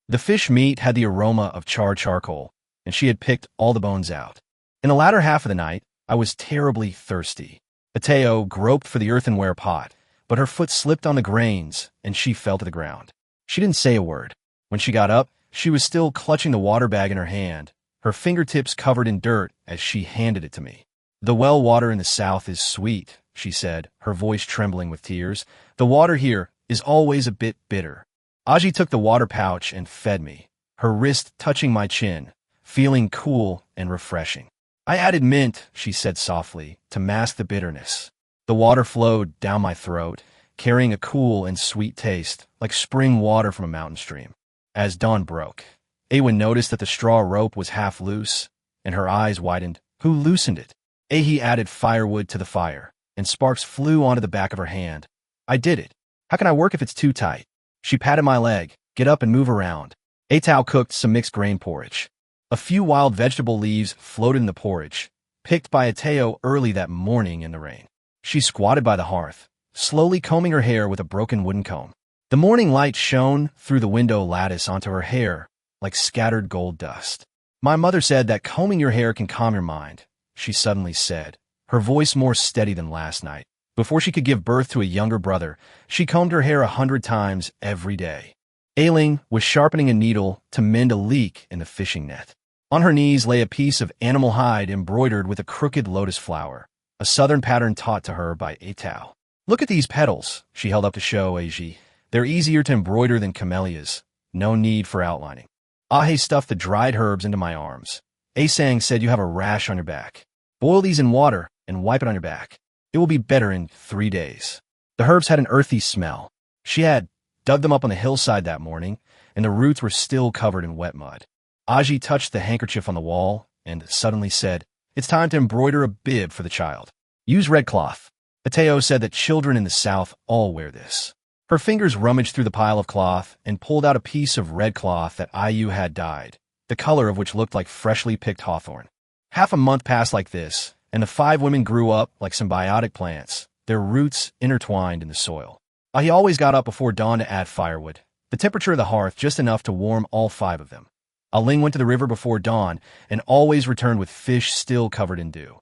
The fish meat had the aroma of charred charcoal, and she had picked all the bones out. In the latter half of the night, I was terribly thirsty. Atao groped for the earthenware pot, but her foot slipped on the grains, and she fell to the ground. She didn't say a word. When she got up, she was still clutching the water bag in her hand, her fingertips covered in dirt as she handed it to me. The well water in the south is sweet, she said, her voice trembling with tears. The water here is always a bit bitter. Aaya took the water pouch and fed me, her wrist touching my chin, feeling cool and refreshing. I added mint, she said softly, to mask the bitterness. The water flowed down my throat, carrying a cool and sweet taste, like spring water from a mountain stream. As dawn broke, Aaya noticed that the straw rope was half loose, and her eyes widened. Who loosened it? Aaya added firewood to the fire, and sparks flew onto the back of her hand. I did it. How can I work if it's too tight? She patted my leg. Get up and move around. Atao cooked some mixed grain porridge. A few wild vegetable leaves floated in the porridge, picked by Atao early that morning in the rain. She squatted by the hearth, slowly combing her hair with a broken wooden comb. The morning light shone through the window lattice onto her hair like scattered gold dust. My mother said that combing your hair can calm your mind, she suddenly said, her voice more steady than last night. Before she could give birth to a younger brother, she combed her hair 100 times every day. Ailing was sharpening a needle to mend a leak in the fishing net. On her knees lay a piece of animal hide embroidered with a crooked lotus flower, a southern pattern taught to her by Atao. Look at these petals, she held up to show Aaya. They're easier to embroider than camellias. No need for outlining. Aaya stuffed the dried herbs into my arms. Asang said you have a rash on your back. Boil these in water and wipe it on your back. It will be better in 3 days. The herbs had an earthy smell. She had dug them up on the hillside that morning, and the roots were still covered in wet mud. Aji touched the handkerchief on the wall and suddenly said, "It's time to embroider a bib for the child. Use red cloth." Ateo said that children in the South all wear this. Her fingers rummaged through the pile of cloth and pulled out a piece of red cloth that Ayu had dyed, the color of which looked like freshly picked hawthorn. Half a month passed like this, and the 5 women grew up like symbiotic plants, their roots intertwined in the soil. He always got up before dawn to add firewood, the temperature of the hearth just enough to warm all 5 of them. Ling went to the river before dawn and always returned with fish still covered in dew.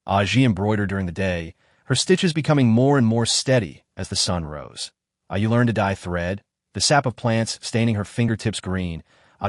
Aji embroidered during the day, her stitches becoming more and more steady as the sun rose. You learned to dye thread, the sap of plants staining her fingertips green.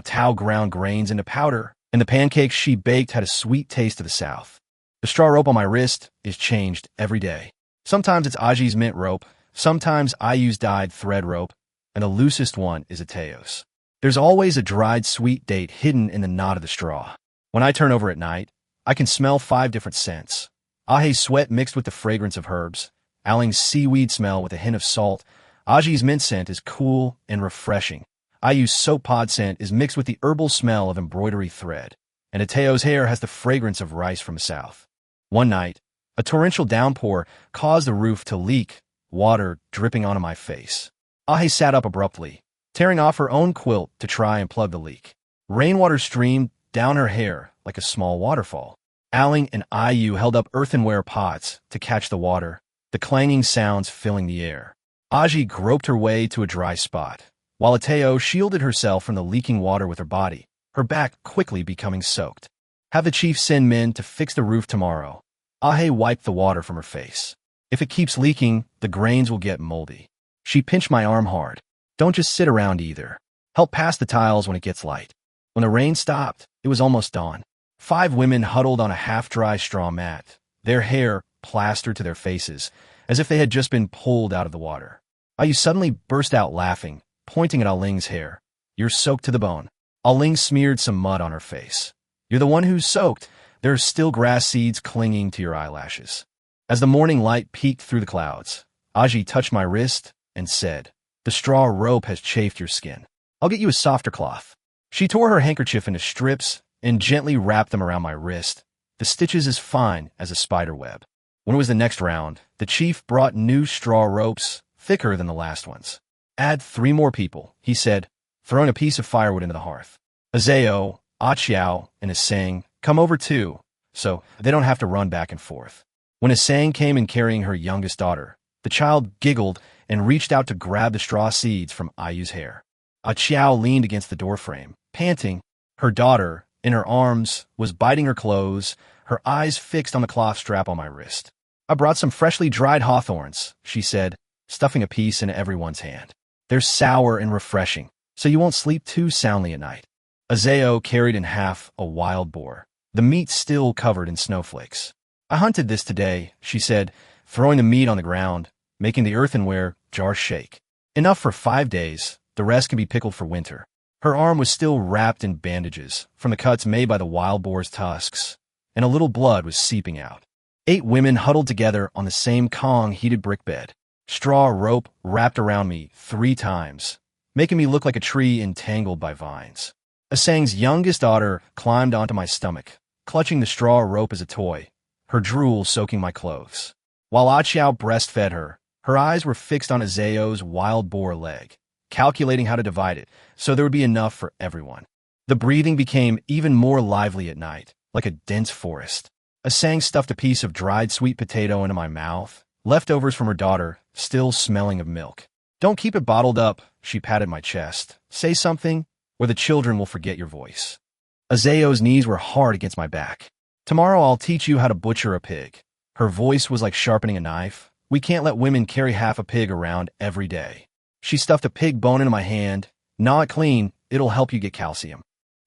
Tao ground grains into powder, and the pancakes she baked had a sweet taste of the South. The straw rope on my wrist is changed every day. Sometimes it's Aji's mint rope, sometimes I use dyed thread rope, and the loosest one is Ateo's. There's always a dried sweet date hidden in the knot of the straw. When I turn over at night, I can smell 5 different scents. Ahe's sweat mixed with the fragrance of herbs, Aling's seaweed smell with a hint of salt. Aji's mint scent is cool and refreshing. Ayu's soap pod scent is mixed with the herbal smell of embroidery thread, and Ateo's hair has the fragrance of rice from the South. One night, a torrential downpour caused the roof to leak, water dripping onto my face. Ahe sat up abruptly, tearing off her own quilt to try and plug the leak. Rainwater streamed down her hair like a small waterfall. Aling and Ayu held up earthenware pots to catch the water, the clanging sounds filling the air. Aji groped her way to a dry spot, while Ateo shielded herself from the leaking water with her body, her back quickly becoming soaked. "Have the chief send men to fix the roof tomorrow." Ahe wiped the water from her face. "If it keeps leaking, the grains will get moldy." She pinched my arm hard. "Don't just sit around either. Help pass the tiles when it gets light." When the rain stopped, it was almost dawn. 5 women huddled on a half-dry straw mat, their hair plastered to their faces, as if they had just been pulled out of the water. Ayu suddenly burst out laughing, pointing at Aling's hair. "You're soaked to the bone." Aling smeared some mud on her face. "You're the one who's soaked. There are still grass seeds clinging to your eyelashes." As the morning light peeked through the clouds, Aji touched my wrist and said, "The straw rope has chafed your skin. I'll get you a softer cloth." She tore her handkerchief into strips and gently wrapped them around my wrist, the stitches as fine as a spider web. When it was the next round, the chief brought new straw ropes, thicker than the last ones. "Add 3 more people," he said, throwing a piece of firewood into the hearth. Azeo, Achiao, and Asang come over too, so they don't have to run back and forth. When Asang came in carrying her youngest daughter, the child giggled and reached out to grab the straw seeds from Ayu's hair. Achiao leaned against the doorframe, panting. Her daughter, in her arms, was biting her clothes, her eyes fixed on the cloth strap on my wrist. "I brought some freshly dried hawthorns," she said, stuffing a piece in everyone's hand. "They're sour and refreshing, so you won't sleep too soundly at night." Azeo carried in half a wild boar, the meat still covered in snowflakes. "I hunted this today," she said, throwing the meat on the ground, making the earthenware jar shake. "Enough for 5 days, the rest can be pickled for winter." Her arm was still wrapped in bandages from the cuts made by the wild boar's tusks, and a little blood was seeping out. 8 women huddled together on the same Kong-heated brick bed. Straw rope wrapped around me 3 times, making me look like a tree entangled by vines. Asang's youngest daughter climbed onto my stomach, clutching the straw rope as a toy, her drool soaking my clothes. While Achiao breastfed her, her eyes were fixed on Azeo's wild boar leg, calculating how to divide it so there would be enough for everyone. The breathing became even more lively at night, like a dense forest. Asang stuffed a piece of dried sweet potato into my mouth, leftovers from her daughter, still smelling of milk. "Don't keep it bottled up," she patted my chest. "Say something, or the children will forget your voice." Azeo's knees were hard against my back. "Tomorrow I'll teach you how to butcher a pig." Her voice was like sharpening a knife. "We can't let women carry half a pig around every day." She stuffed a pig bone into my hand. "Gnaw it clean, it'll help you get calcium."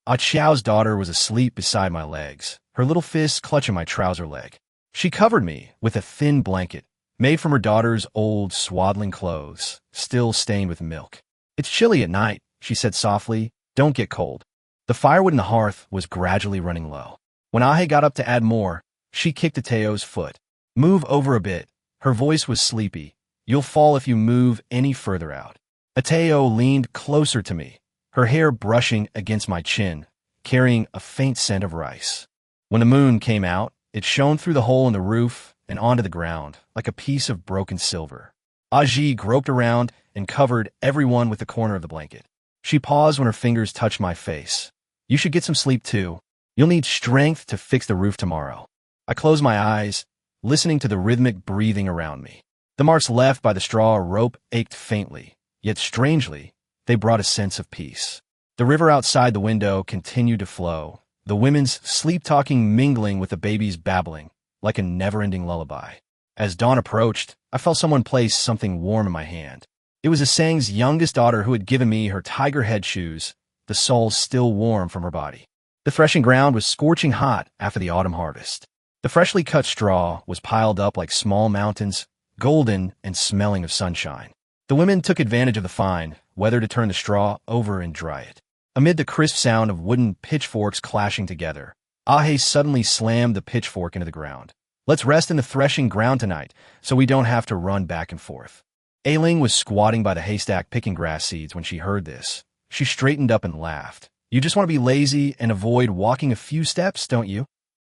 Achiao's daughter was asleep beside my legs, her little fists clutching my trouser leg. She covered me with a thin blanket, made from her daughter's old swaddling clothes, still stained with milk. "It's chilly at night," she said softly. "Don't get cold." The firewood in the hearth was gradually running low. When Aaya got up to add more, she kicked Ateo's foot. "Move over a bit." Her voice was sleepy. "You'll fall if you move any further out." Ateo leaned closer to me, her hair brushing against my chin, carrying a faint scent of rice. When the moon came out, it shone through the hole in the roof and onto the ground like a piece of broken silver. Aji groped around and covered everyone with the corner of the blanket. She paused when her fingers touched my face. "You should get some sleep too. You'll need strength to fix the roof tomorrow." I closed my eyes, listening to the rhythmic breathing around me. The marks left by the straw rope ached faintly, yet strangely, they brought a sense of peace. The river outside the window continued to flow, the women's sleep-talking mingling with the baby's babbling, like a never-ending lullaby. As dawn approached, I felt someone place something warm in my hand. It was Asang's youngest daughter who had given me her tiger head shoes, the soles still warm from her body. The threshing ground was scorching hot after the autumn harvest. The freshly cut straw was piled up like small mountains, golden and smelling of sunshine. The women took advantage of the fine weather to turn the straw over and dry it. Amid the crisp sound of wooden pitchforks clashing together, Ahe suddenly slammed the pitchfork into the ground. "Let's rest in the threshing ground tonight, so we don't have to run back and forth." Ailing was squatting by the haystack picking grass seeds when she heard this. She straightened up and laughed. "You just want to be lazy and avoid walking a few steps, don't you?"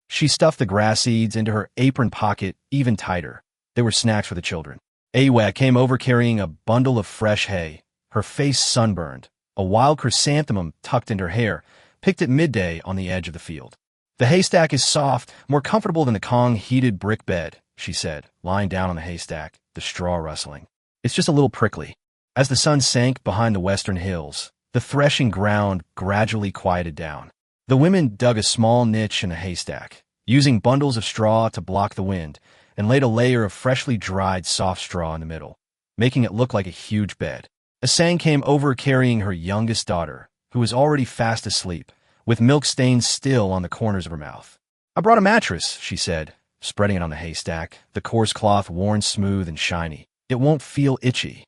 She stuffed the grass seeds into her apron pocket even tighter. They were snacks for the children. Aaya came over carrying a bundle of fresh hay, her face sunburned, a wild chrysanthemum tucked into her hair, picked at midday on the edge of the field. "The haystack is soft, more comfortable than the Kong-heated brick bed," she said, lying down on the haystack, the straw rustling. "It's just a little prickly." As the sun sank behind the western hills, the threshing ground gradually quieted down. The women dug a small niche in the haystack, using bundles of straw to block the wind, and laid a layer of freshly dried soft straw in the middle, making it look like a huge bed. Asang came over carrying her youngest daughter, who was already fast asleep, with milk stains still on the corners of her mouth. "I brought a mattress," she said, spreading it on the haystack, the coarse cloth worn smooth and shiny. "It won't feel itchy."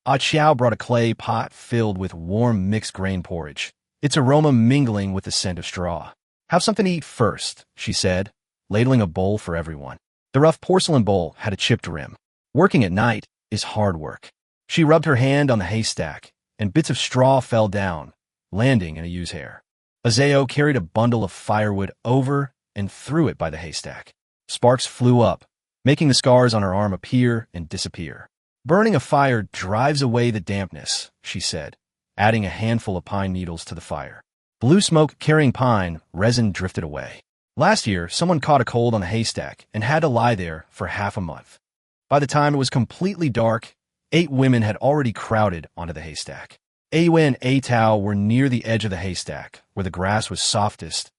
Ah Chiao brought a clay pot filled with warm mixed grain porridge, its aroma mingling with the scent of straw. "Have something to eat first," she said, ladling a bowl for everyone. The rough porcelain bowl had a chipped rim. "Working at night is hard work." She rubbed her hand on the haystack, and bits of straw fell down, landing in Ayu's hair. Azeo carried a bundle of firewood over and threw it by the haystack. Sparks flew up, making the scars on her arm appear and disappear. "Burning a fire drives away the dampness," she said, adding a handful of pine needles to the fire. Blue smoke carrying pine, resin drifted away. Last year, someone caught a cold on the haystack and had to lie there for half a month. By the time it was completely dark, 8 women had already crowded onto the haystack. Aaya and Atao were near the edge of the haystack, where the grass was softest.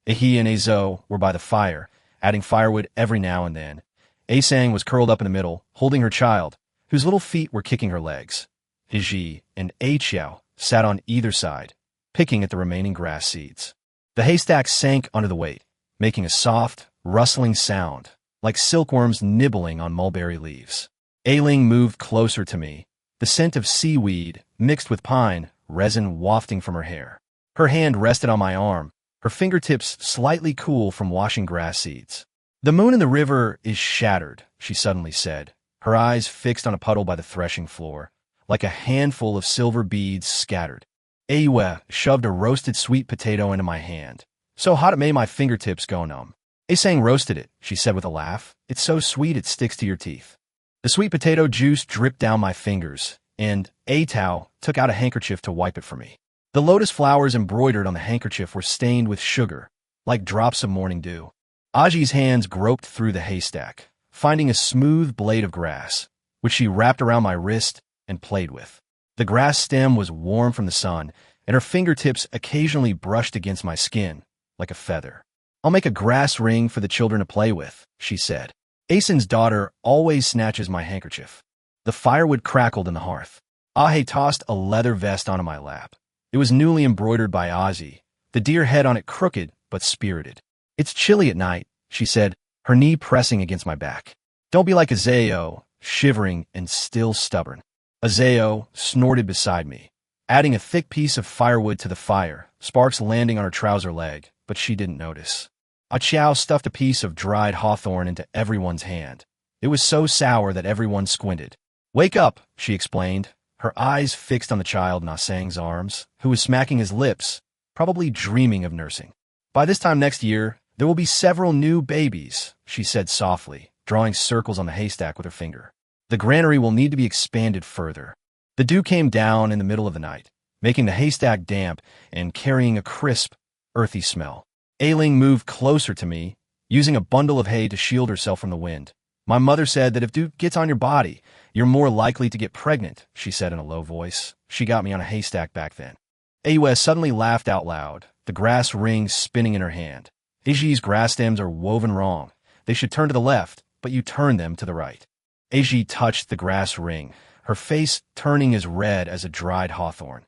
Ahi and Azo were by the fire, adding firewood every now and then. Asang was curled up in the middle, holding her child, whose little feet were kicking her legs. Iji and Achiao sat on either side, picking at the remaining grass seeds. The haystack sank under the weight, making a soft, rustling sound, like silkworms nibbling on mulberry leaves. Ailing moved closer to me, the scent of seaweed mixed with pine, resin wafting from her hair. Her hand rested on my arm, her fingertips slightly cool from washing grass seeds. "The moon in the river is shattered," she suddenly said, her eyes fixed on a puddle by the threshing floor, like a handful of silver beads scattered. Aaya shoved a roasted sweet potato into my hand, so hot it made my fingertips go numb. "Asang roasted it," she said with a laugh. "It's so sweet it sticks to your teeth." The sweet potato juice dripped down my fingers, and Atao took out a handkerchief to wipe it for me. The lotus flowers embroidered on the handkerchief were stained with sugar, like drops of morning dew. Aji's hands groped through the haystack, finding a smooth blade of grass, which she wrapped around my wrist and played with. The grass stem was warm from the sun, and her fingertips occasionally brushed against my skin, like a feather. "I'll make a grass ring for the children to play with," she said. "Asen's daughter always snatches my handkerchief." The firewood crackled in the hearth. Ahe tossed a leather vest onto my lap. It was newly embroidered by Ozzy, the deer head on it crooked but spirited. "It's chilly at night," she said, her knee pressing against my back. "Don't be like Azeo, shivering and still stubborn." Azeo snorted beside me. adding a thick piece of firewood to the fire, sparks landing on her trouser leg, but she didn't notice. Aaya stuffed a piece of dried hawthorn into everyone's hand. It was so sour that everyone squinted. "Wake up," she explained, her eyes fixed on the child in Asang's arms, who was smacking his lips, probably dreaming of nursing. "By this time next year, there will be several new babies," she said softly, drawing circles on the haystack with her finger. "The granary will need to be expanded further." The dew came down in the middle of the night, making the haystack damp and carrying a crisp, earthy smell. Ailing moved closer to me, using a bundle of hay to shield herself from the wind. "My mother said that if dew gets on your body, you're more likely to get pregnant," she said in a low voice. She got me on a haystack back then. Aaya suddenly laughed out loud, the grass ring spinning in her hand. "Aji's grass stems are woven wrong. They should turn to the left, but you turn them to the right." Aji touched the grass ring, her face turning as red as a dried hawthorn.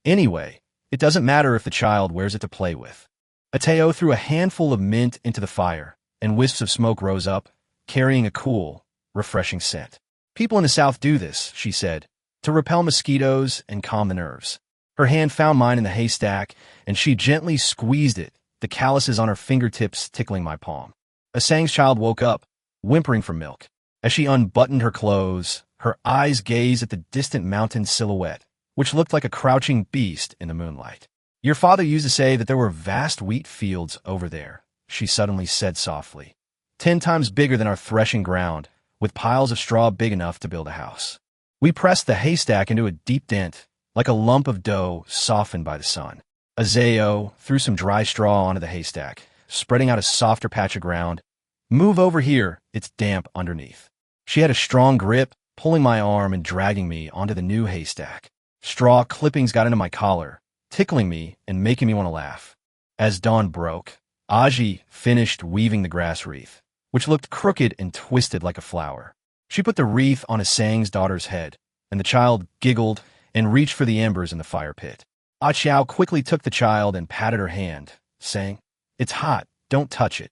"Anyway, it doesn't matter if the child wears it to play with." Aaya threw a handful of mint into the fire, and wisps of smoke rose up, carrying a cool, refreshing scent. "People in the South do this," she said, "to repel mosquitoes and calm the nerves." Her hand found mine in the haystack, and she gently squeezed it, the calluses on her fingertips tickling my palm. Asang's child woke up, whimpering for milk. As she unbuttoned her clothes, her eyes gazed at the distant mountain silhouette, which looked like a crouching beast in the moonlight. "Your father used to say that there were vast wheat fields over there," she suddenly said softly. 10 times bigger than our threshing ground, with piles of straw big enough to build a house. We pressed the haystack into a deep dent, like a lump of dough softened by the sun. Aaya threw some dry straw onto the haystack, spreading out a softer patch of ground. "Move over here, it's damp underneath." She had a strong grip, pulling my arm and dragging me onto the new haystack. Straw clippings got into my collar, tickling me and making me want to laugh. As dawn broke, Aji finished weaving the grass wreath, which looked crooked and twisted like a flower. She put the wreath on Asang's daughter's head, and the child giggled and reached for the embers in the fire pit. Aaya quickly took the child and patted her hand, saying, "It's hot, don't touch it."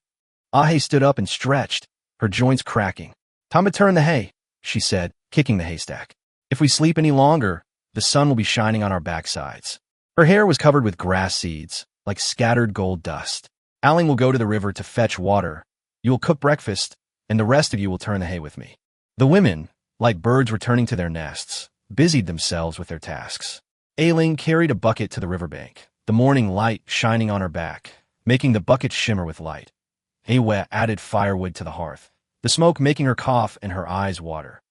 Aaya stood up and stretched, her joints cracking. "Time to turn the hay," she said, kicking the haystack. "If we sleep any longer, the sun will be shining on our backsides." Her hair was covered with grass seeds, like scattered gold dust. "Aling will go to the river to fetch water. You will cook breakfast, and the rest of you will turn the hay with me." The women, like birds returning to their nests, busied themselves with their tasks. Ailing carried a bucket to the riverbank, the morning light shining on her back, making the bucket shimmer with light. Aaya added firewood to the hearth, the smoke making her cough and her eyes water.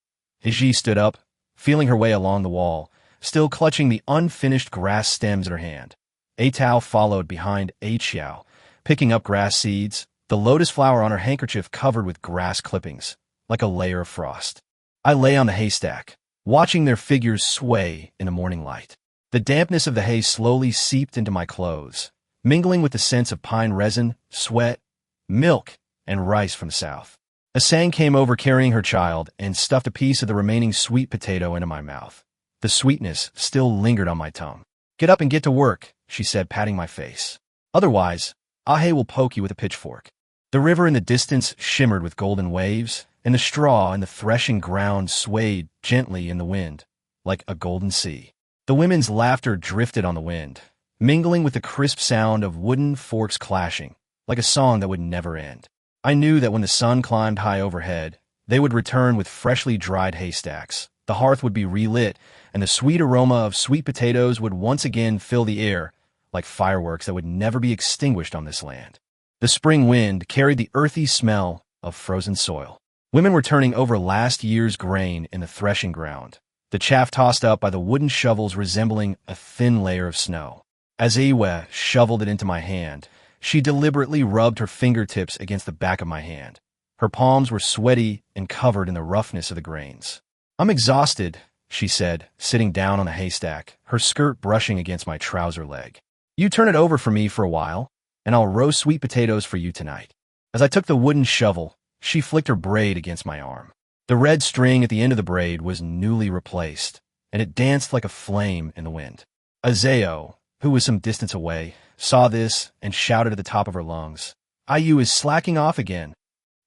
Aji stood up, feeling her way along the wall, still clutching the unfinished grass stems in her hand. Atao followed behind Achiao, picking up grass seeds, the lotus flower on her handkerchief covered with grass clippings, like a layer of frost. I lay on the haystack, watching their figures sway in the morning light. The dampness of the hay slowly seeped into my clothes, mingling with the scents of pine resin, sweat, milk, and rice from the south. Asang came over carrying her child and stuffed a piece of the remaining sweet potato into my mouth. The sweetness still lingered on my tongue. "Get up and get to work," she said, patting my face. "Otherwise, Aaya will poke you with a pitchfork." The river in the distance shimmered with golden waves, and the straw in the threshing ground swayed gently in the wind, like a golden sea. The women's laughter drifted on the wind, mingling with the crisp sound of wooden forks clashing, like a song that would never end. I knew that when the sun climbed high overhead, they would return with freshly dried haystacks. The hearth would be relit, and the sweet aroma of sweet potatoes would once again fill the air, like fireworks that would never be extinguished on this land. The spring wind carried the earthy smell of frozen soil. Women were turning over last year's grain in the threshing ground, the chaff tossed up by the wooden shovels resembling a thin layer of snow. As Aaya shoveled it into my hand, she deliberately rubbed her fingertips against the back of my hand. Her palms were sweaty and covered in the roughness of the grains. "I'm exhausted," she said, sitting down on the haystack, her skirt brushing against my trouser leg. "You turn it over for me for a while, and I'll roast sweet potatoes for you tonight." As I took the wooden shovel, she flicked her braid against my arm. The red string at the end of the braid was newly replaced, and it danced like a flame in the wind. Aaya, who was some distance away, saw this and shouted at the top of her lungs, "Aaya is slacking off again."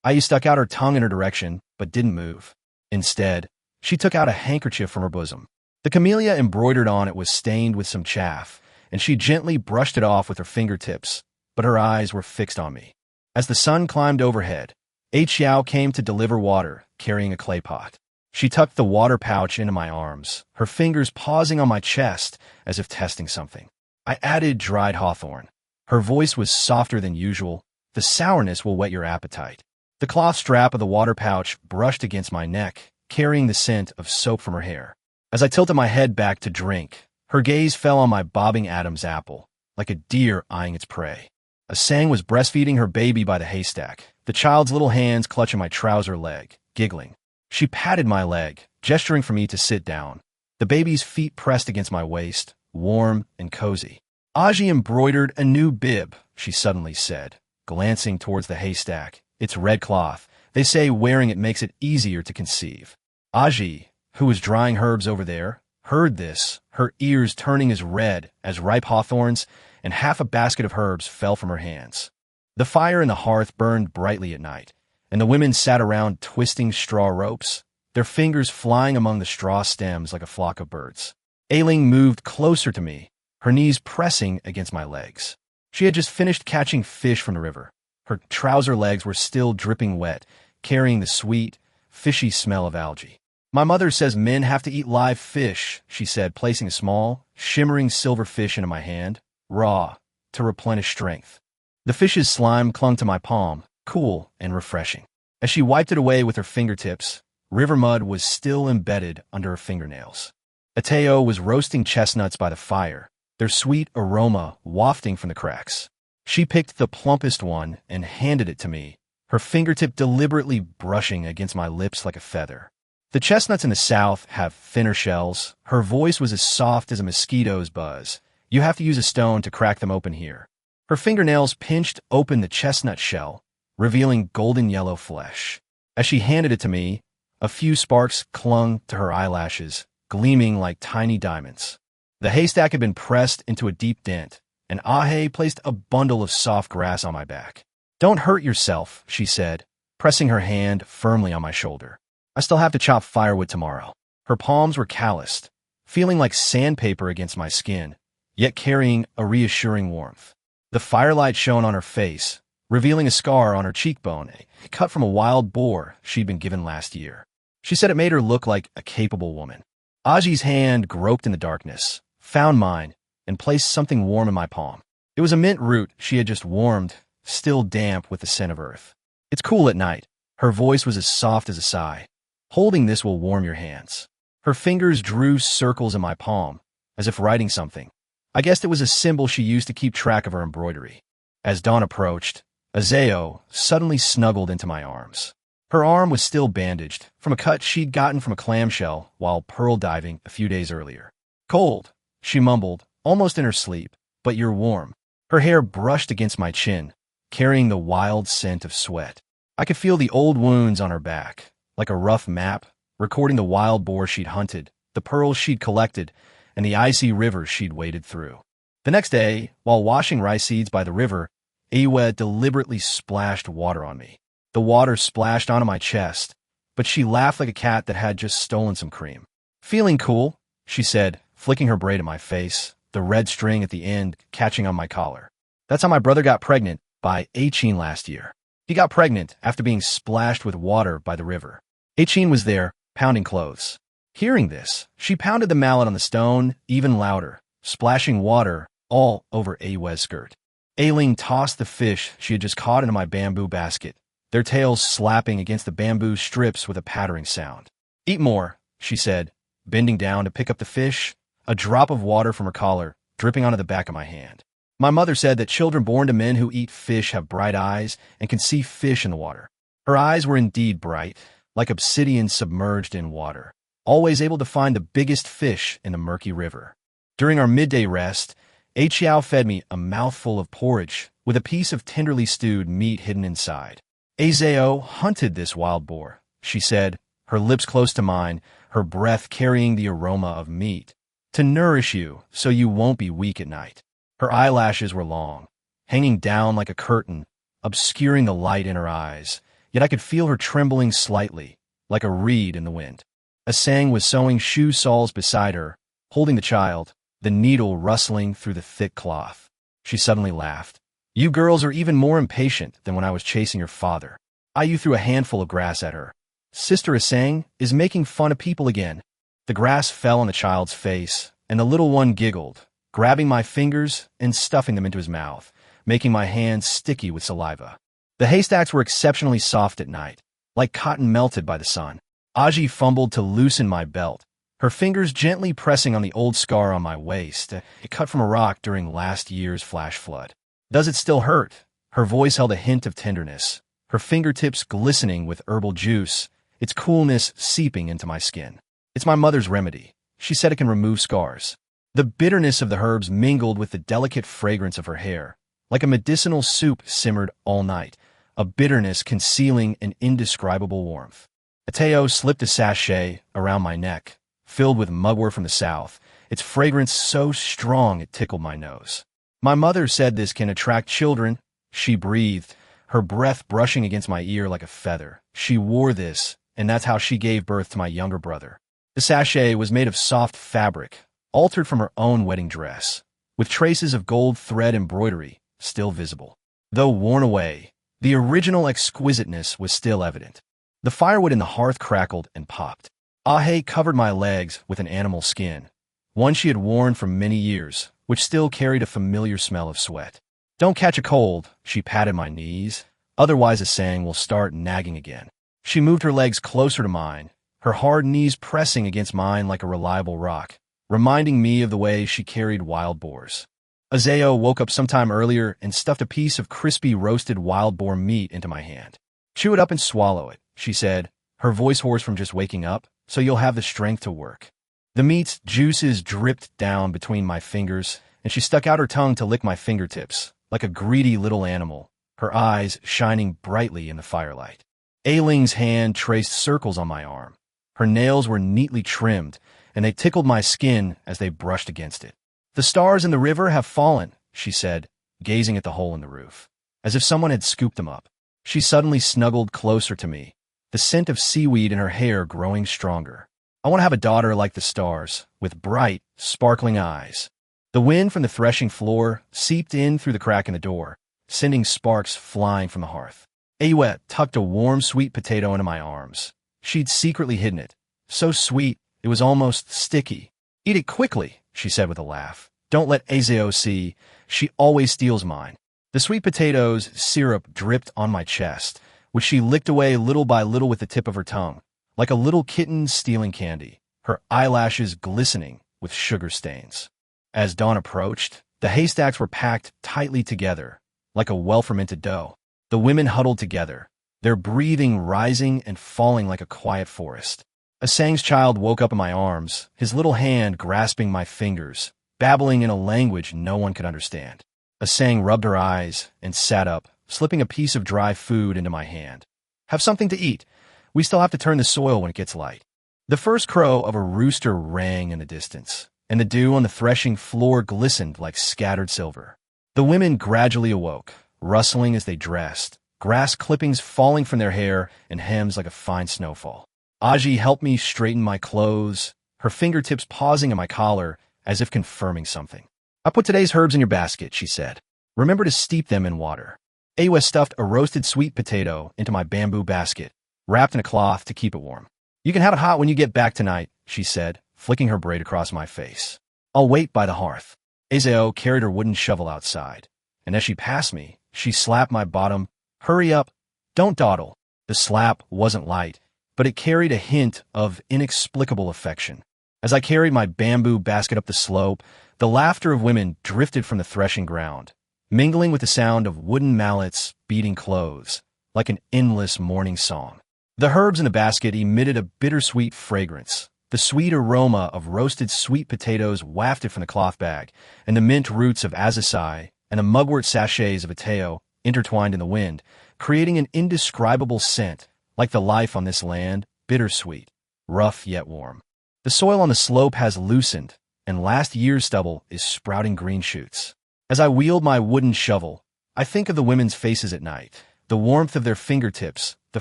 Aaya stuck out her tongue in her direction, but didn't move. Instead, she took out a handkerchief from her bosom. The camellia embroidered on it was stained with some chaff, and she gently brushed it off with her fingertips, but her eyes were fixed on me. As the sun climbed overhead, Aaya came to deliver water, carrying a clay pot. She tucked the water pouch into my arms, her fingers pausing on my chest as if testing something. I added dried hawthorn. Her voice was softer than usual. The sourness will whet your appetite. The cloth strap of the water pouch brushed against my neck, carrying the scent of soap from her hair. As I tilted my head back to drink, her gaze fell on my bobbing Adam's apple, like a deer eyeing its prey. Asang was breastfeeding her baby by the haystack, the child's little hands clutching my trouser leg, giggling. She patted my leg, gesturing for me to sit down. The baby's feet pressed against my waist, warm and cozy. Aaya embroidered a new bib, she suddenly said, glancing towards the haystack. It's red cloth. They say wearing it makes it easier to conceive. Aaya, who was drying herbs over there, heard this, her ears turning as red as ripe hawthorns, and half a basket of herbs fell from her hands. The fire in the hearth burned brightly at night, and the women sat around twisting straw ropes, their fingers flying among the straw stems like a flock of birds. Ailing moved closer to me, her knees pressing against my legs. She had just finished catching fish from the river. Her trouser legs were still dripping wet, carrying the sweet, fishy smell of algae. My mother says men have to eat live fish, she said, placing a small, shimmering silver fish into my hand, raw, to replenish strength. The fish's slime clung to my palm, cool and refreshing. As she wiped it away with her fingertips, river mud was still embedded under her fingernails. Aaya was roasting chestnuts by the fire, their sweet aroma wafting from the cracks. She picked the plumpest one and handed it to me, her fingertip deliberately brushing against my lips like a feather. The chestnuts in the south have thinner shells. Her voice was as soft as a mosquito's buzz. You have to use a stone to crack them open here. Her fingernails pinched open the chestnut shell, revealing golden yellow flesh. As she handed it to me, a few sparks clung to her eyelashes, gleaming like tiny diamonds. The haystack had been pressed into a deep dent, and Aaya placed a bundle of soft grass on my back. Don't hurt yourself, she said, pressing her hand firmly on my shoulder. I still have to chop firewood tomorrow. Her palms were calloused, feeling like sandpaper against my skin, yet carrying a reassuring warmth. The firelight shone on her face, revealing a scar on her cheekbone, cut from a wild boar she'd been given last year. She said it made her look like a capable woman. Aaya's hand groped in the darkness, found mine, and placed something warm in my palm. It was a mint root she had just warmed, still damp with the scent of earth. It's cool at night. Her voice was as soft as a sigh. Holding this will warm your hands. Her fingers drew circles in my palm, as if writing something. I guessed it was a symbol she used to keep track of her embroidery. As dawn approached, Aaya suddenly snuggled into my arms. Her arm was still bandaged, from a cut she'd gotten from a clamshell while pearl diving a few days earlier. Cold, she mumbled, almost in her sleep, but you're warm. Her hair brushed against my chin, carrying the wild scent of sweat. I could feel the old wounds on her back, like a rough map, recording the wild boar she'd hunted, the pearls she'd collected, and the icy rivers she'd waded through. The next day, while washing rice seeds by the river, Aaya deliberately splashed water on me. The water splashed onto my chest, but she laughed like a cat that had just stolen some cream. Feeling cool, she said, flicking her braid at my face, the red string at the end catching on my collar. That's how my brother got pregnant by Aaya last year. He got pregnant after being splashed with water by the river. Aaya was there, pounding clothes. Hearing this, she pounded the mallet on the stone even louder, splashing water all over Aaya's skirt. Ailing tossed the fish she had just caught into my bamboo basket, their tails slapping against the bamboo strips with a pattering sound. Eat more, she said, bending down to pick up the fish, a drop of water from her collar dripping onto the back of my hand. My mother said that children born to men who eat fish have bright eyes and can see fish in the water. Her eyes were indeed bright, like obsidian submerged in water, always able to find the biggest fish in the murky river. During our midday rest, Aaya fed me a mouthful of porridge with a piece of tenderly stewed meat hidden inside. Aaya hunted this wild boar, she said, her lips close to mine, her breath carrying the aroma of meat, to nourish you so you won't be weak at night. Her eyelashes were long, hanging down like a curtain, obscuring the light in her eyes, yet I could feel her trembling slightly, like a reed in the wind. Asang was sewing shoe soles beside her, holding the child, the needle rustling through the thick cloth. She suddenly laughed. You girls are even more impatient than when I was chasing your father. Aaya threw a handful of grass at her. Sister Asang is making fun of people again. The grass fell on the child's face, and the little one giggled, grabbing my fingers and stuffing them into his mouth, making my hands sticky with saliva. The haystacks were exceptionally soft at night, like cotton melted by the sun. Aaya fumbled to loosen my belt, her fingers gently pressing on the old scar on my waist, it cut from a rock during last year's flash flood. Does it still hurt? Her voice held a hint of tenderness, her fingertips glistening with herbal juice, its coolness seeping into my skin. It's my mother's remedy. She said it can remove scars. The bitterness of the herbs mingled with the delicate fragrance of her hair, like a medicinal soup simmered all night, a bitterness concealing an indescribable warmth. Aaya slipped a sachet around my neck, filled with mugwort from the south, its fragrance so strong it tickled my nose. My mother said this can attract children, she breathed, her breath brushing against my ear like a feather. She wore this, and that's how she gave birth to my younger brother. The sachet was made of soft fabric, altered from her own wedding dress, with traces of gold thread embroidery still visible. Though worn away, the original exquisiteness was still evident. The firewood in the hearth crackled and popped. Aaya covered my legs with an animal skin, one she had worn for many years, which still carried a familiar smell of sweat. Don't catch a cold, she patted my knees, otherwise Asang will start nagging again. She moved her legs closer to mine, her hard knees pressing against mine like a reliable rock, reminding me of the way she carried wild boars. Aaya woke up sometime earlier and stuffed a piece of crispy roasted wild boar meat into my hand. Chew it up and swallow it, she said, her voice hoarse from just waking up, so you'll have the strength to work. The meat's juices dripped down between my fingers, and she stuck out her tongue to lick my fingertips, like a greedy little animal, her eyes shining brightly in the firelight. Ailing's hand traced circles on my arm. Her nails were neatly trimmed, and they tickled my skin as they brushed against it. The stars in the river have fallen, she said, gazing at the hole in the roof, as if someone had scooped them up. She suddenly snuggled closer to me, the scent of seaweed in her hair growing stronger. I want to have a daughter like the stars, with bright, sparkling eyes. The wind from the threshing floor seeped in through the crack in the door, sending sparks flying from the hearth. Aaya tucked a warm sweet potato into my arms. She'd secretly hidden it. So sweet, it was almost sticky. Eat it quickly, she said with a laugh. Don't let Aaya see. She always steals mine. The sweet potato's syrup dripped on my chest, which she licked away little by little with the tip of her tongue, like a little kitten stealing candy, her eyelashes glistening with sugar stains. As dawn approached, the haystacks were packed tightly together, like a well-fermented dough. The women huddled together, their breathing rising and falling like a quiet forest. Asang's child woke up in my arms, his little hand grasping my fingers, babbling in a language no one could understand. Asang rubbed her eyes and sat up, slipping a piece of dry food into my hand. Have something to eat. We still have to turn the soil when it gets light. The first crow of a rooster rang in the distance, and the dew on the threshing floor glistened like scattered silver. The women gradually awoke, rustling as they dressed, grass clippings falling from their hair and hems like a fine snowfall. Aaya helped me straighten my clothes, her fingertips pausing in my collar as if confirming something. I put today's herbs in your basket, she said. Remember to steep them in water. Aaya stuffed a roasted sweet potato into my bamboo basket, wrapped in a cloth to keep it warm. You can have it hot when you get back tonight, she said, flicking her braid across my face. I'll wait by the hearth. Aaya carried her wooden shovel outside, and as she passed me, she slapped my bottom. Hurry up. Don't dawdle. The slap wasn't light, but it carried a hint of inexplicable affection. As I carried my bamboo basket up the slope, the laughter of women drifted from the threshing ground, mingling with the sound of wooden mallets beating clothes, like an endless morning song. The herbs in the basket emitted a bittersweet fragrance. The sweet aroma of roasted sweet potatoes wafted from the cloth bag, and the mint roots of azasai and the mugwort sachets of Aaya intertwined in the wind, creating an indescribable scent, like the life on this land, bittersweet, rough yet warm. The soil on the slope has loosened, and last year's stubble is sprouting green shoots. As I wield my wooden shovel, I think of the women's faces at night, the warmth of their fingertips, the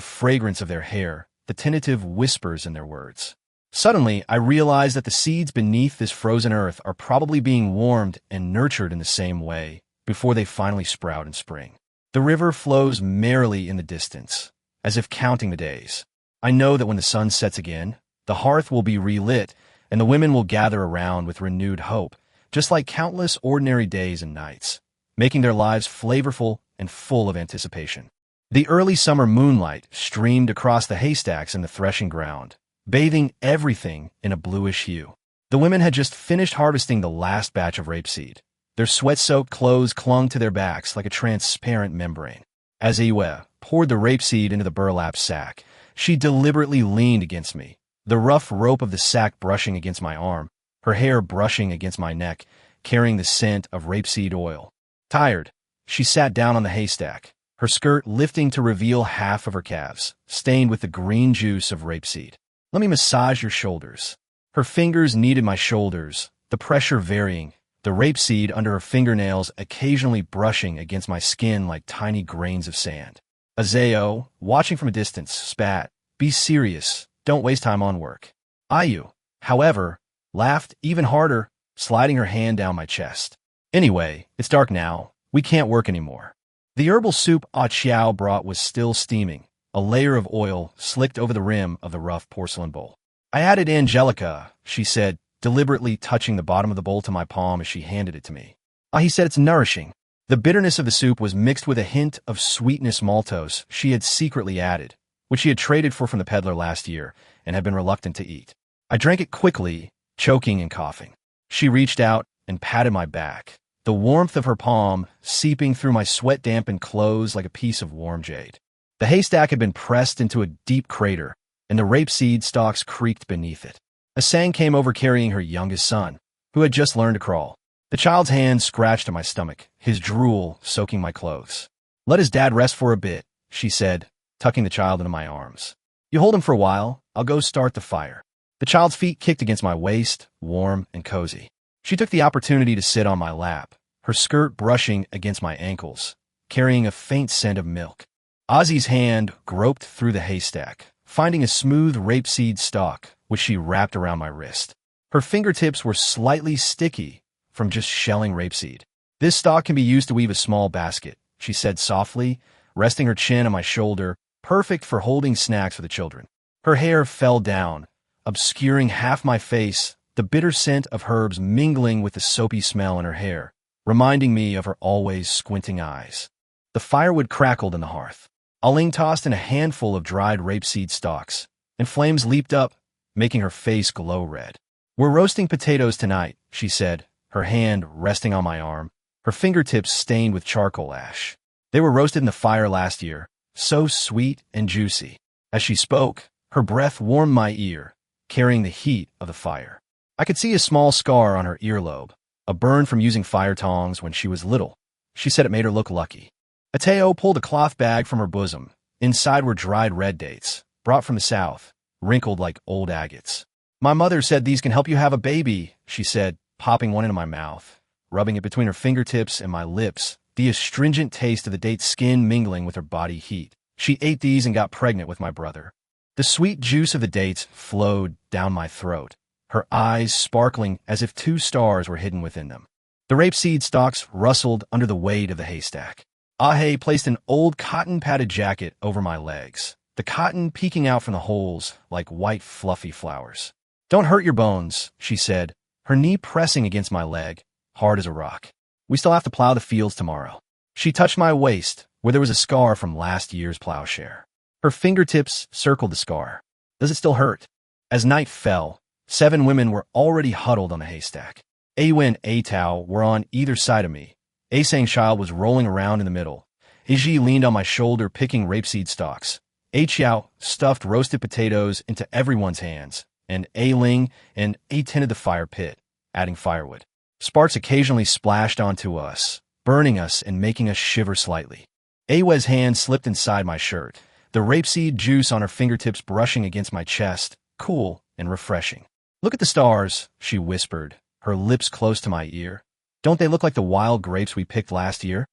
fragrance of their hair, the tentative whispers in their words. Suddenly, I realized that the seeds beneath this frozen earth are probably being warmed and nurtured in the same way before they finally sprout in spring. The river flows merrily in the distance, as if counting the days. I know that when the sun sets again, the hearth will be relit, and the women will gather around with renewed hope, just like countless ordinary days and nights, making their lives flavorful and full of anticipation. The early summer moonlight streamed across the haystacks and the threshing ground, bathing everything in a bluish hue. The women had just finished harvesting the last batch of rapeseed. Their sweat-soaked clothes clung to their backs like a transparent membrane. As Aaya poured the rapeseed into the burlap sack, she deliberately leaned against me, the rough rope of the sack brushing against my arm, her hair brushing against my neck, carrying the scent of rapeseed oil. Tired, she sat down on the haystack, her skirt lifting to reveal half of her calves, stained with the green juice of rapeseed. "Let me massage your shoulders." Her fingers kneaded my shoulders, the pressure varying, the rapeseed under her fingernails occasionally brushing against my skin like tiny grains of sand. Aaya, watching from a distance, spat, "Be serious, don't waste time on work." Aaya, however, laughed even harder, sliding her hand down my chest. "Anyway, it's dark now, we can't work anymore." The herbal soup Aaya brought was still steaming, a layer of oil slicked over the rim of the rough porcelain bowl. "I added angelica," she said, deliberately touching the bottom of the bowl to my palm as she handed it to me. He said it's nourishing. The bitterness of the soup was mixed with a hint of sweetness maltose she had secretly added, which she had traded for from the peddler last year and had been reluctant to eat. I drank it quickly, choking and coughing. She reached out and patted my back, the warmth of her palm seeping through my sweat-dampened clothes like a piece of warm jade. The haystack had been pressed into a deep crater, and the rapeseed stalks creaked beneath it. Asang came over carrying her youngest son, who had just learned to crawl. The child's hand scratched at my stomach, his drool soaking my clothes. "Let his dad rest for a bit," she said, tucking the child into my arms. "You hold him for a while, I'll go start the fire." The child's feet kicked against my waist, warm and cozy. She took the opportunity to sit on my lap, her skirt brushing against my ankles, carrying a faint scent of milk. Ozzy's hand groped through the haystack, finding a smooth rapeseed stalk, which she wrapped around my wrist. Her fingertips were slightly sticky from just shelling rapeseed. "This stalk can be used to weave a small basket," she said softly, resting her chin on my shoulder, perfect for holding snacks for the children. Her hair fell down, obscuring half my face, the bitter scent of herbs mingling with the soapy smell in her hair, reminding me of her always squinting eyes. The firewood crackled in the hearth. Aling tossed in a handful of dried rapeseed stalks, and flames leaped up, making her face glow red. "We're roasting potatoes tonight," she said, her hand resting on my arm, her fingertips stained with charcoal ash. "They were roasted in the fire last year, so sweet and juicy." As she spoke, her breath warmed my ear, carrying the heat of the fire. I could see a small scar on her earlobe, a burn from using fire tongs when she was little. She said it made her look lucky. Aaya pulled a cloth bag from her bosom. Inside were dried red dates, brought from the south, wrinkled like old agates. "My mother said these can help you have a baby," she said, popping one into my mouth, rubbing it between her fingertips and my lips, the astringent taste of the date skin mingling with her body heat. She ate these and got pregnant with my brother. The sweet juice of the dates flowed down my throat, her eyes sparkling as if 2 stars were hidden within them. The rapeseed stalks rustled under the weight of the haystack. Aaya placed an old cotton-padded jacket over my legs, the cotton peeking out from the holes like white fluffy flowers. "Don't hurt your bones," she said, her knee pressing against my leg, hard as a rock. "We still have to plow the fields tomorrow." She touched my waist, where there was a scar from last year's plowshare. Her fingertips circled the scar. "Does it still hurt?" As night fell, 7 women were already huddled on the haystack. Aaya and Atao were on either side of me. Asang's child was rolling around in the middle. Iji leaned on my shoulder picking rapeseed stalks. Achiao stuffed roasted potatoes into everyone's hands, and Ailing and tended the fire pit, adding firewood. Sparks occasionally splashed onto us, burning us and making us shiver slightly. Aya's hand slipped inside my shirt, the rapeseed juice on her fingertips brushing against my chest, cool and refreshing. "Look at the stars," she whispered, her lips close to my ear. "Don't they look like the wild grapes we picked last year?"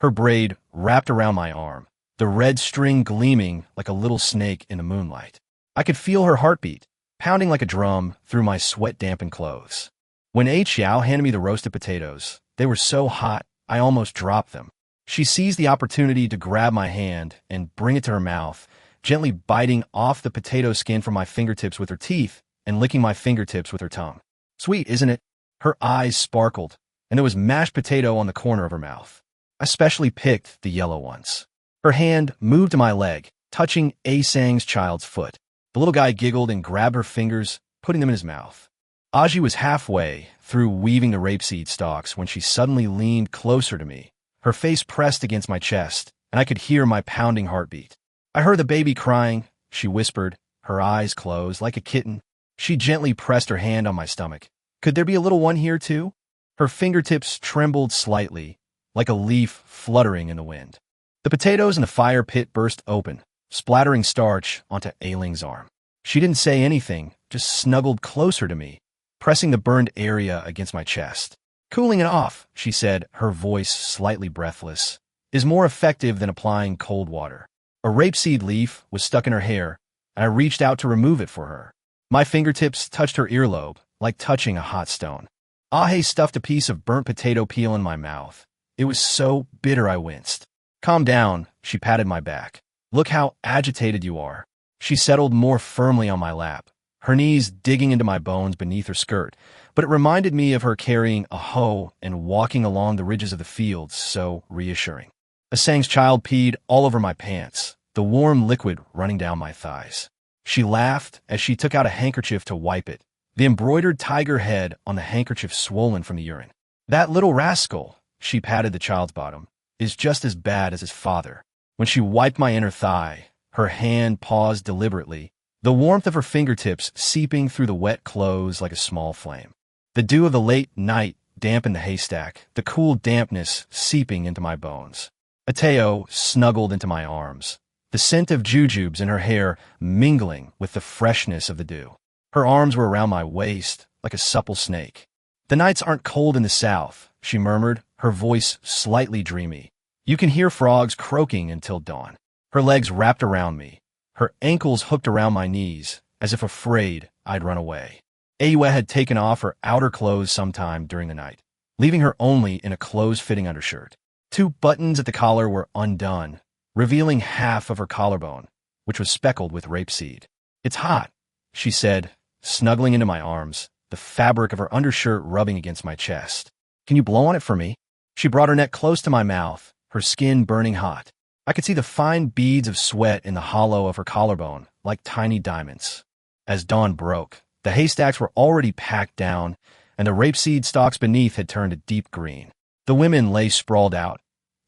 Her braid wrapped around my arm, the red string gleaming like a little snake in the moonlight. I could feel her heartbeat, pounding like a drum through my sweat-dampened clothes. When Xiao handed me the roasted potatoes, they were so hot, I almost dropped them. She seized the opportunity to grab my hand and bring it to her mouth, gently biting off the potato skin from my fingertips with her teeth and licking my fingertips with her tongue. Sweet, isn't it? Her eyes sparkled, and there was mashed potato on the corner of her mouth. I specially picked the yellow ones. Her hand moved to my leg, touching Asang's child's foot. The little guy giggled and grabbed her fingers, putting them in his mouth. Aji was halfway through weaving the rapeseed stalks when she suddenly leaned closer to me, her face pressed against my chest, and I could hear my pounding heartbeat. I heard the baby crying, she whispered, her eyes closed like a kitten. She gently pressed her hand on my stomach. Could there be a little one here too? Her fingertips trembled slightly, like a leaf fluttering in the wind. The potatoes in the fire pit burst open, splattering starch onto Ailing's arm. She didn't say anything, just snuggled closer to me, pressing the burned area against my chest. Cooling it off, she said, her voice slightly breathless, is more effective than applying cold water. A rapeseed leaf was stuck in her hair, and I reached out to remove it for her. My fingertips touched her earlobe, like touching a hot stone. Aaya stuffed a piece of burnt potato peel in my mouth. It was so bitter I winced. Calm down, she patted my back. Look how agitated you are. She settled more firmly on my lap, her knees digging into my bones beneath her skirt, but it reminded me of her carrying a hoe and walking along the ridges of the fields, so reassuring. Asang's child peed all over my pants, the warm liquid running down my thighs. She laughed as she took out a handkerchief to wipe it, the embroidered tiger head on the handkerchief swollen from the urine. That little rascal, she patted the child's bottom, is just as bad as his father. When she wiped my inner thigh, her hand paused deliberately, the warmth of her fingertips seeping through the wet clothes like a small flame. The dew of the late night dampened the haystack, the cool dampness seeping into my bones. Ateo snuggled into my arms, the scent of jujubes in her hair mingling with the freshness of the dew. Her arms were around my waist like a supple snake. The nights aren't cold in the south, she murmured, her voice slightly dreamy. You can hear frogs croaking until dawn. Her legs wrapped around me, her ankles hooked around my knees, as if afraid I'd run away. Aaya had taken off her outer clothes sometime during the night, leaving her only in a close-fitting undershirt. 2 buttons at the collar were undone, revealing half of her collarbone, which was speckled with rapeseed. It's hot, she said, snuggling into my arms, the fabric of her undershirt rubbing against my chest. Can you blow on it for me? She brought her neck close to my mouth, her skin burning hot. I could see the fine beads of sweat in the hollow of her collarbone, like tiny diamonds. As dawn broke, the haystacks were already packed down, and the rapeseed stalks beneath had turned a deep green. The women lay sprawled out.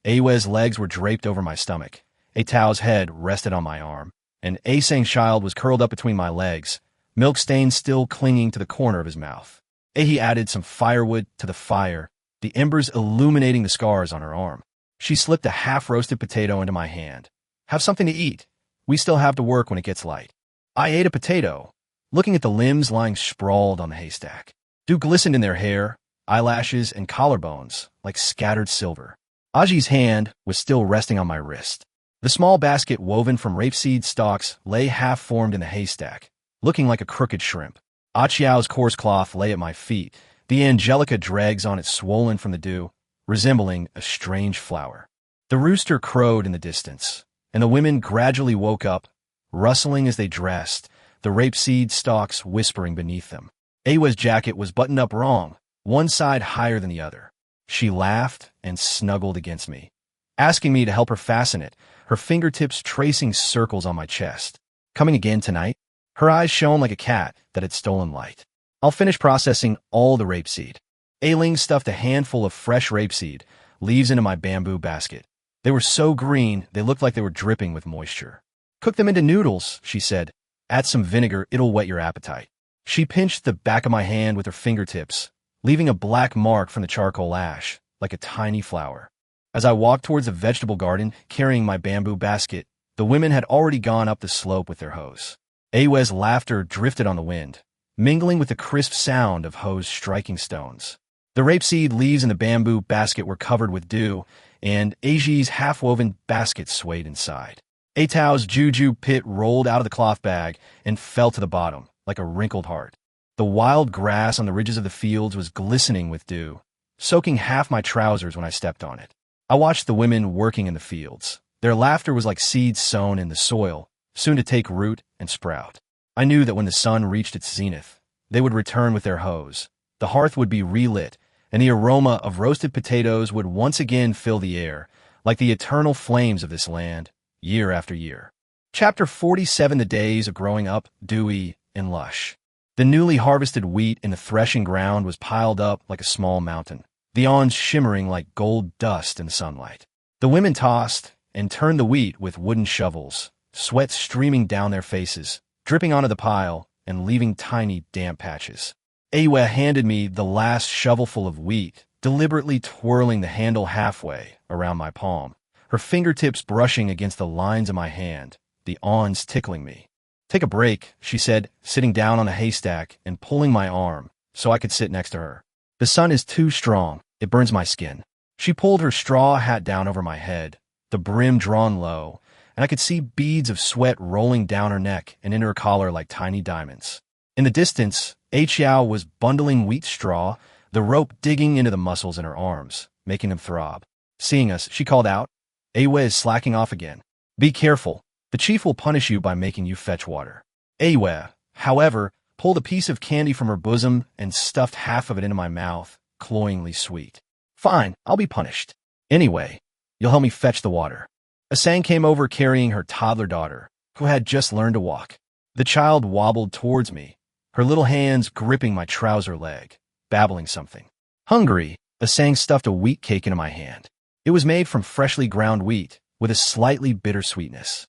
Aaya's legs were draped over my stomach. Atao's head rested on my arm, and Asang's child was curled up between my legs, milk stains still clinging to the corner of his mouth. Aaya added some firewood to the fire, the embers illuminating the scars on her arm. She slipped a half-roasted potato into my hand. Have something to eat. We still have to work when it gets light. I ate a potato, looking at the limbs lying sprawled on the haystack. Dew glistened in their hair, eyelashes, and collarbones, like scattered silver. Aji's hand was still resting on my wrist. The small basket woven from rapeseed stalks lay half-formed in the haystack, looking like a crooked shrimp. Achiao's coarse cloth lay at my feet, the angelica dregs on it swollen from the dew, resembling a strange flower. The rooster crowed in the distance, and the women gradually woke up, rustling as they dressed, the rapeseed stalks whispering beneath them. Aaya's jacket was buttoned up wrong, one side higher than the other. She laughed and snuggled against me, asking me to help her fasten it, her fingertips tracing circles on my chest. Coming again tonight? Her eyes shone like a cat that had stolen light. I'll finish processing all the rapeseed. Ailing stuffed a handful of fresh rapeseed leaves into my bamboo basket. They were so green, they looked like they were dripping with moisture. Cook them into noodles, she said. Add some vinegar, it'll whet your appetite. She pinched the back of my hand with her fingertips, leaving a black mark from the charcoal ash, like a tiny flower. As I walked towards the vegetable garden, carrying my bamboo basket, the women had already gone up the slope with their hoes. Aaya's laughter drifted on the wind, mingling with the crisp sound of hoes striking stones. The rapeseed leaves in the bamboo basket were covered with dew, and Aji's half-woven basket swayed inside. Atao's juju pit rolled out of the cloth bag and fell to the bottom, like a wrinkled heart. The wild grass on the ridges of the fields was glistening with dew, soaking half my trousers when I stepped on it. I watched the women working in the fields. Their laughter was like seeds sown in the soil, soon to take root and sprout. I knew that when the sun reached its zenith, they would return with their hoes. The hearth would be relit, and the aroma of roasted potatoes would once again fill the air, like the eternal flames of this land, year after year. Chapter 47: The Days of Growing Up, Dewy and Lush. The newly harvested wheat in the threshing ground was piled up like a small mountain, the awns shimmering like gold dust in the sunlight. The women tossed and turned the wheat with wooden shovels, sweat streaming down their faces, dripping onto the pile and leaving tiny damp patches. Aaya handed me the last shovelful of wheat, deliberately twirling the handle halfway around my palm, her fingertips brushing against the lines of my hand, the awns tickling me. "Take a break," she said, sitting down on a haystack and pulling my arm so I could sit next to her. "The sun is too strong. It burns my skin." She pulled her straw hat down over my head, the brim drawn low, and I could see beads of sweat rolling down her neck and into her collar like tiny diamonds. In the distance, Aaya was bundling wheat straw, the rope digging into the muscles in her arms, making them throb. Seeing us, she called out, "Aaya is slacking off again. Be careful. The chief will punish you by making you fetch water." Aaya, however, pulled a piece of candy from her bosom and stuffed half of it into my mouth, cloyingly sweet. "Fine, I'll be punished. Anyway, you'll help me fetch the water." Asang came over carrying her toddler daughter, who had just learned to walk. The child wobbled towards me, her little hands gripping my trouser leg, babbling something. Hungry, Asang stuffed a wheat cake into my hand. It was made from freshly ground wheat, with a slightly bitter sweetness.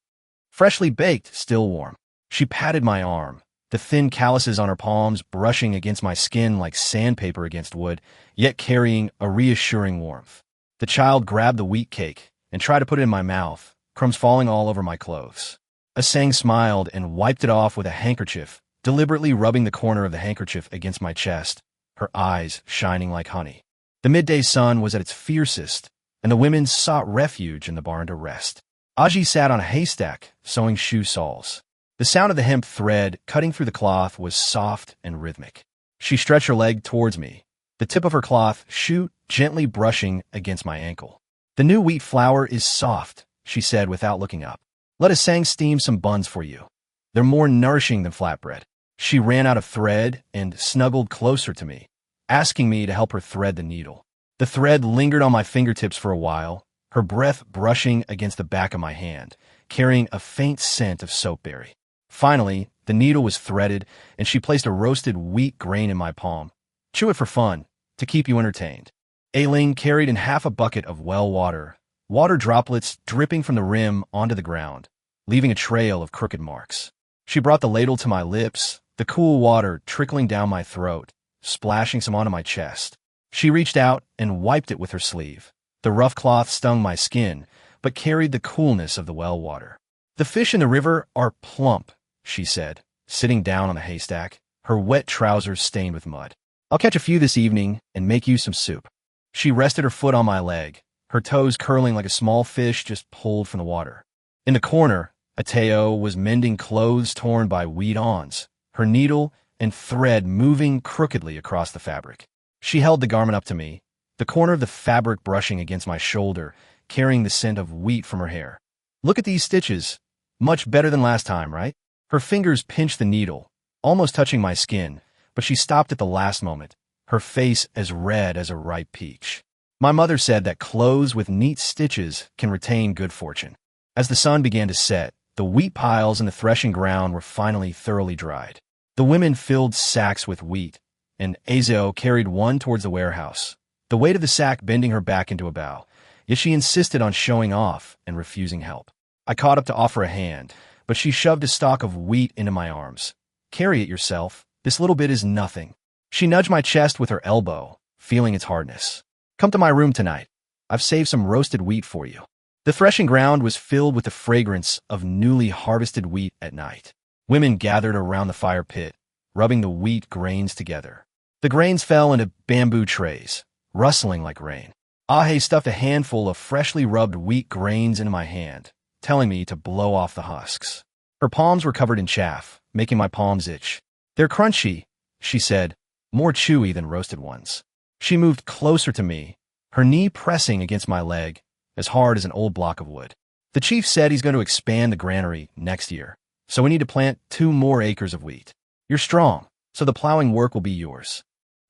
Freshly baked, still warm. She patted my arm, the thin calluses on her palms brushing against my skin like sandpaper against wood, yet carrying a reassuring warmth. The child grabbed the wheat cake and tried to put it in my mouth, crumbs falling all over my clothes. Asang smiled and wiped it off with a handkerchief, deliberately rubbing the corner of the handkerchief against my chest, her eyes shining like honey. The midday sun was at its fiercest, and the women sought refuge in the barn to rest. Aji sat on a haystack, sewing shoe soles. The sound of the hemp thread cutting through the cloth was soft and rhythmic. She stretched her leg towards me, the tip of her cloth shoe gently brushing against my ankle. "The new wheat flour is soft," she said without looking up. "Let Asang steam some buns for you. They're more nourishing than flatbread." She ran out of thread and snuggled closer to me, asking me to help her thread the needle. The thread lingered on my fingertips for a while, her breath brushing against the back of my hand, carrying a faint scent of soapberry. Finally, the needle was threaded, and she placed a roasted wheat grain in my palm. "Chew it for fun, to keep you entertained." Ailing carried in half a bucket of well water, water droplets dripping from the rim onto the ground, leaving a trail of crooked marks. She brought the ladle to my lips, the cool water trickling down my throat, splashing some onto my chest. She reached out and wiped it with her sleeve. The rough cloth stung my skin, but carried the coolness of the well water. "The fish in the river are plump," she said, sitting down on the haystack, her wet trousers stained with mud. "I'll catch a few this evening and make you some soup." She rested her foot on my leg, her toes curling like a small fish just pulled from the water. In the corner, Aaya was mending clothes torn by wheat awns, her needle and thread moving crookedly across the fabric. She held the garment up to me, the corner of the fabric brushing against my shoulder, carrying the scent of wheat from her hair. "Look at these stitches. Much better than last time, right?" Her fingers pinched the needle, almost touching my skin, but she stopped at the last moment, her face as red as a ripe peach. "My mother said that clothes with neat stitches can retain good fortune." As the sun began to set, the wheat piles in the threshing ground were finally thoroughly dried. The women filled sacks with wheat, and Aaya carried one towards the warehouse, the weight of the sack bending her back into a bow, yet she insisted on showing off and refusing help. I caught up to offer a hand, but she shoved a stalk of wheat into my arms. "Carry it yourself. This little bit is nothing." She nudged my chest with her elbow, feeling its hardness. "Come to my room tonight. I've saved some roasted wheat for you." The threshing ground was filled with the fragrance of newly harvested wheat at night. Women gathered around the fire pit, rubbing the wheat grains together. The grains fell into bamboo trays, rustling like rain. Aaya stuffed a handful of freshly rubbed wheat grains into my hand, telling me to blow off the husks. Her palms were covered in chaff, making my palms itch. They're crunchy, she said, more chewy than roasted ones. She moved closer to me, her knee pressing against my leg, as hard as an old block of wood. The chief said he's going to expand the granary next year, so we need to plant 2 more acres of wheat. You're strong, so the plowing work will be yours.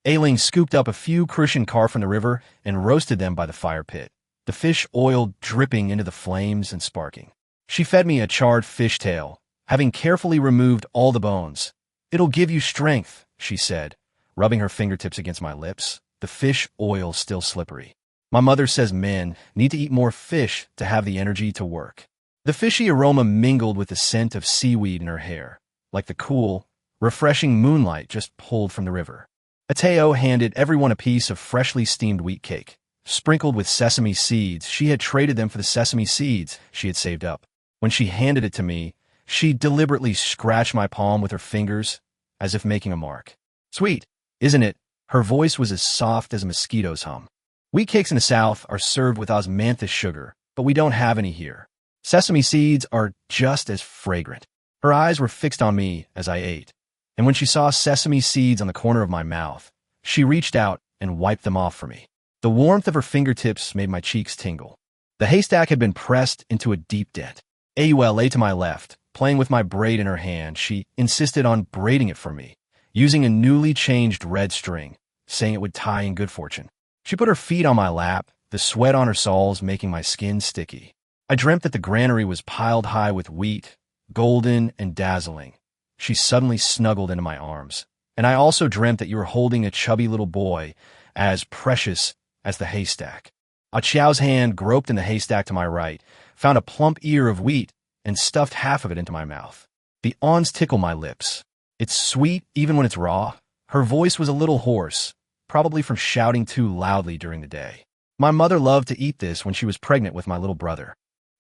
Ailing scooped up a few crucian carp from the river and roasted them by the fire pit, the fish oil dripping into the flames and sparking. She fed me a charred fish tail, having carefully removed all the bones. It'll give you strength, she said, rubbing her fingertips against my lips, the fish oil still slippery. My mother says men need to eat more fish to have the energy to work. The fishy aroma mingled with the scent of seaweed in her hair, like the cool, refreshing moonlight just pulled from the river. Aaya handed everyone a piece of freshly steamed wheat cake, sprinkled with sesame seeds. She had traded them for the sesame seeds she had saved up. When she handed it to me, she deliberately scratched my palm with her fingers, as if making a mark. Sweet, isn't it? Her voice was as soft as a mosquito's hum. Wheat cakes in the South are served with osmanthus sugar, but we don't have any here. Sesame seeds are just as fragrant. Her eyes were fixed on me as I ate, and when she saw sesame seeds on the corner of my mouth, she reached out and wiped them off for me. The warmth of her fingertips made my cheeks tingle. The haystack had been pressed into a deep dent. Aaya lay to my left, playing with my braid in her hand. She insisted on braiding it for me, using a newly changed red string, saying it would tie in good fortune. She put her feet on my lap, the sweat on her soles making my skin sticky. I dreamt that the granary was piled high with wheat, golden and dazzling. She suddenly snuggled into my arms, and I also dreamt that you were holding a chubby little boy, as precious as the haystack. Aaya's hand groped in the haystack to my right, found a plump ear of wheat, and stuffed half of it into my mouth. The awns tickle my lips. It's sweet even when it's raw. Her voice was a little hoarse, probably from shouting too loudly during the day. My mother loved to eat this when she was pregnant with my little brother.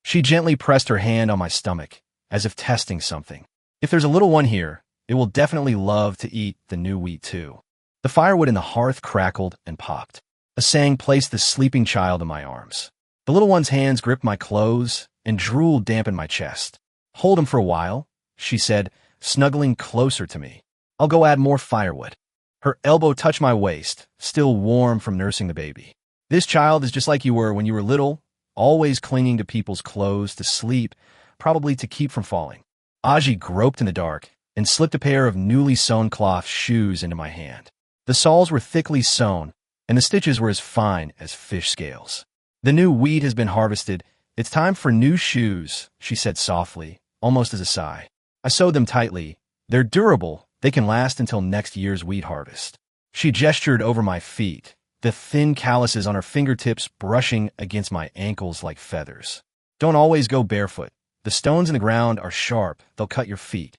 She gently pressed her hand on my stomach, as if testing something. If there's a little one here, it will definitely love to eat the new wheat too. The firewood in the hearth crackled and popped. A sang placed the sleeping child in my arms. The little one's hands gripped my clothes, and drool dampened my chest. Hold him for a while, she said, snuggling closer to me. I'll go add more firewood. Her elbow touched my waist, still warm from nursing the baby. This child is just like you were when you were little, always clinging to people's clothes to sleep, probably to keep from falling. Aaya groped in the dark and slipped a pair of newly sewn cloth shoes into my hand. The soles were thickly sewn, and the stitches were as fine as fish scales. The new wheat has been harvested. It's time for new shoes, she said softly, almost as a sigh. I sewed them tightly. They're durable. They can last until next year's wheat harvest. She gestured over my feet, the thin calluses on her fingertips brushing against my ankles like feathers. Don't always go barefoot. The stones in the ground are sharp. They'll cut your feet.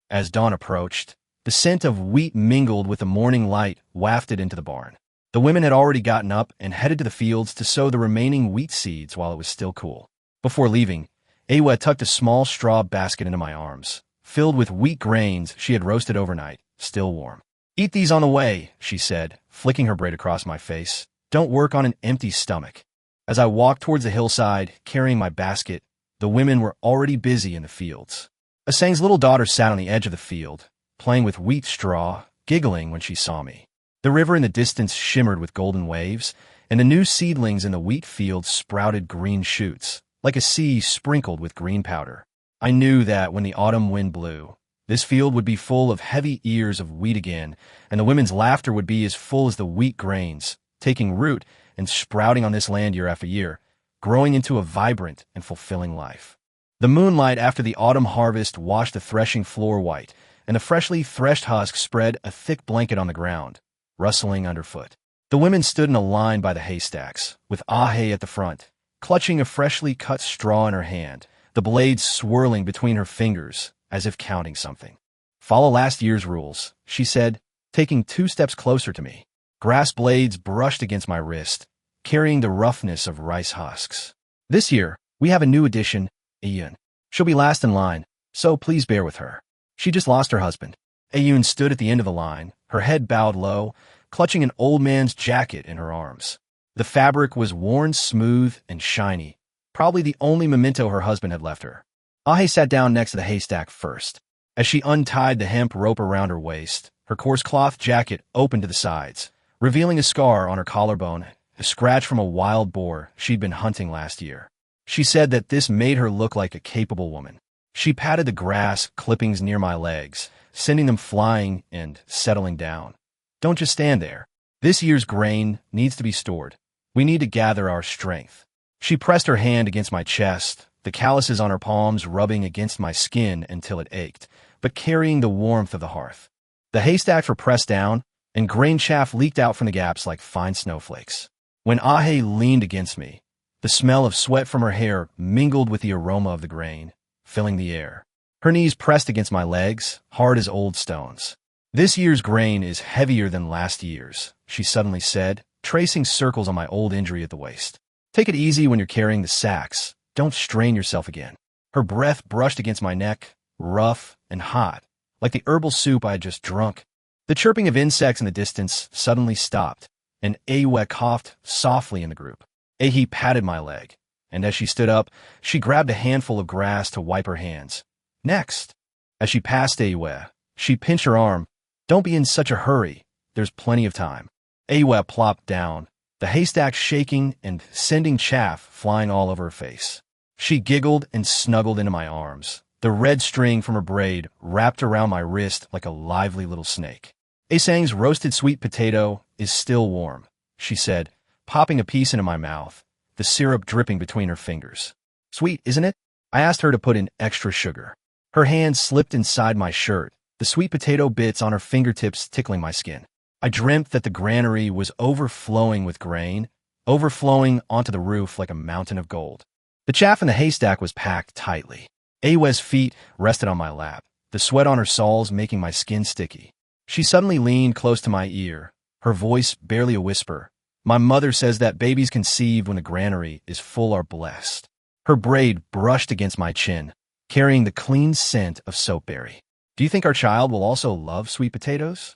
As dawn approached, the scent of wheat mingled with the morning light wafted into the barn. The women had already gotten up and headed to the fields to sow the remaining wheat seeds while it was still cool. Before leaving, Aaya tucked a small straw basket into my arms, filled with wheat grains she had roasted overnight, still warm. Eat these on the way, she said, flicking her braid across my face. Don't work on an empty stomach. As I walked towards the hillside, carrying my basket, the women were already busy in the fields. Asang's little daughter sat on the edge of the field, playing with wheat straw, giggling when she saw me. The river in the distance shimmered with golden waves, and the new seedlings in the wheat field sprouted green shoots, like a sea sprinkled with green powder. I knew that when the autumn wind blew, this field would be full of heavy ears of wheat again, and the women's laughter would be as full as the wheat grains, taking root and sprouting on this land year after year, growing into a vibrant and fulfilling life. The moonlight after the autumn harvest washed the threshing floor white, and the freshly threshed husk spread a thick blanket on the ground, rustling underfoot. The women stood in a line by the haystacks, with Aaya at the front, clutching a freshly cut straw in her hand, the blades swirling between her fingers, as if counting something. Follow last year's rules, she said, taking 2 steps closer to me. Grass blades brushed against my wrist, carrying the roughness of rice husks. This year, we have a new addition, Aaya. She'll be last in line, so please bear with her. She just lost her husband. Aaya stood at the end of the line, her head bowed low, clutching an old man's jacket in her arms. The fabric was worn smooth and shiny, probably the only memento her husband had left her. Aaya sat down next to the haystack first. As she untied the hemp rope around her waist, her coarse cloth jacket opened to the sides, revealing a scar on her collarbone, a scratch from a wild boar she'd been hunting last year. She said that this made her look like a capable woman. She patted the grass clippings near my legs, sending them flying and settling down. Don't just stand there. This year's grain needs to be stored. We need to gather our strength. She pressed her hand against my chest, the calluses on her palms rubbing against my skin until it ached, but carrying the warmth of the hearth. The haystacks were pressed down, and grain chaff leaked out from the gaps like fine snowflakes. When Aaya leaned against me, the smell of sweat from her hair mingled with the aroma of the grain, filling the air. Her knees pressed against my legs, hard as old stones. This year's grain is heavier than last year's, she suddenly said, tracing circles on my old injury at the waist. Take it easy when you're carrying the sacks. Don't strain yourself again. Her breath brushed against my neck, rough and hot, like the herbal soup I had just drunk. The chirping of insects in the distance suddenly stopped, and Aaya coughed softly in the group. Ahi patted my leg, and as she stood up, she grabbed a handful of grass to wipe her hands. Next, as she passed Aaya, she pinched her arm. Don't be in such a hurry. There's plenty of time. Aaya plopped down, the haystack shaking and sending chaff flying all over her face. She giggled and snuggled into my arms, the red string from her braid wrapped around my wrist like a lively little snake. Asang's roasted sweet potato is still warm, she said, popping a piece into my mouth, the syrup dripping between her fingers. Sweet, isn't it? I asked her to put in extra sugar. Her hand slipped inside my shirt, the sweet potato bits on her fingertips tickling my skin. I dreamt that the granary was overflowing with grain, overflowing onto the roof like a mountain of gold. The chaff in the haystack was packed tightly. Aaya's feet rested on my lap, the sweat on her soles making my skin sticky. She suddenly leaned close to my ear, her voice barely a whisper. My mother says that babies conceived when the granary is full are blessed. Her braid brushed against my chin, carrying the clean scent of soapberry. Do you think our child will also love sweet potatoes?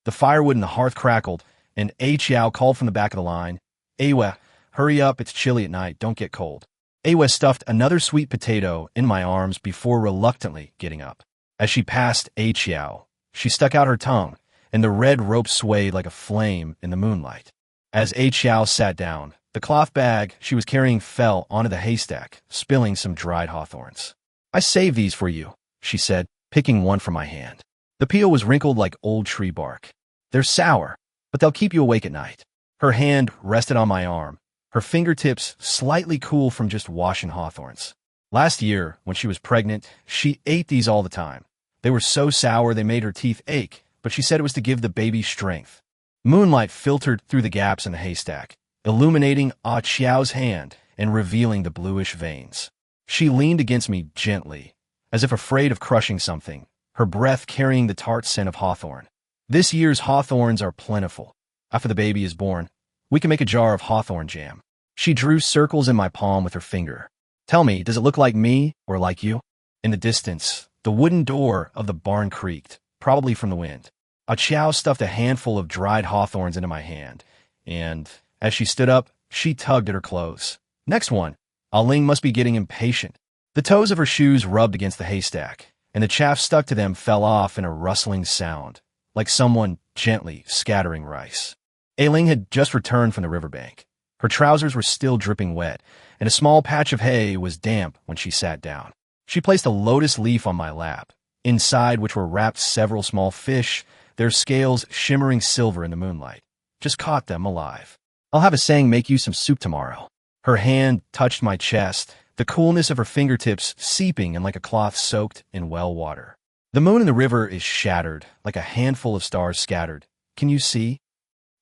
The firewood in the hearth crackled, and Aaya called from the back of the line, Aaya, hurry up, it's chilly at night, don't get cold. Aaya stuffed another sweet potato in my arms before reluctantly getting up. As she passed Aaya, she stuck out her tongue, and the red rope swayed like a flame in the moonlight. As Aaya sat down, the cloth bag she was carrying fell onto the haystack, spilling some dried hawthorns. I saved these for you, she said, picking one from my hand. The peel was wrinkled like old tree bark. They're sour, but they'll keep you awake at night. Her hand rested on my arm, her fingertips slightly cool from just washing hawthorns. Last year, when she was pregnant, she ate these all the time. They were so sour they made her teeth ache, but she said it was to give the baby strength. Moonlight filtered through the gaps in the haystack, illuminating Aaya's hand and revealing the bluish veins. She leaned against me gently, as if afraid of crushing something, her breath carrying the tart scent of hawthorn. This year's hawthorns are plentiful. After the baby is born, we can make a jar of hawthorn jam. She drew circles in my palm with her finger. Tell me, does it look like me or like you? In the distance, the wooden door of the barn creaked, probably from the wind. Aaya stuffed a handful of dried hawthorns into my hand, and as she stood up, she tugged at her clothes. Next one. Aling must be getting impatient. The toes of her shoes rubbed against the haystack, and the chaff stuck to them fell off in a rustling sound, like someone gently scattering rice. Aling had just returned from the riverbank. Her trousers were still dripping wet, and a small patch of hay was damp when she sat down. She placed a lotus leaf on my lap, inside which were wrapped several small fish, their scales shimmering silver in the moonlight. Just caught them alive. I'll have Asang make you some soup tomorrow. Her hand touched my chest, the coolness of her fingertips seeping in like a cloth soaked in well water. The moon in the river is shattered, like a handful of stars scattered. Can you see?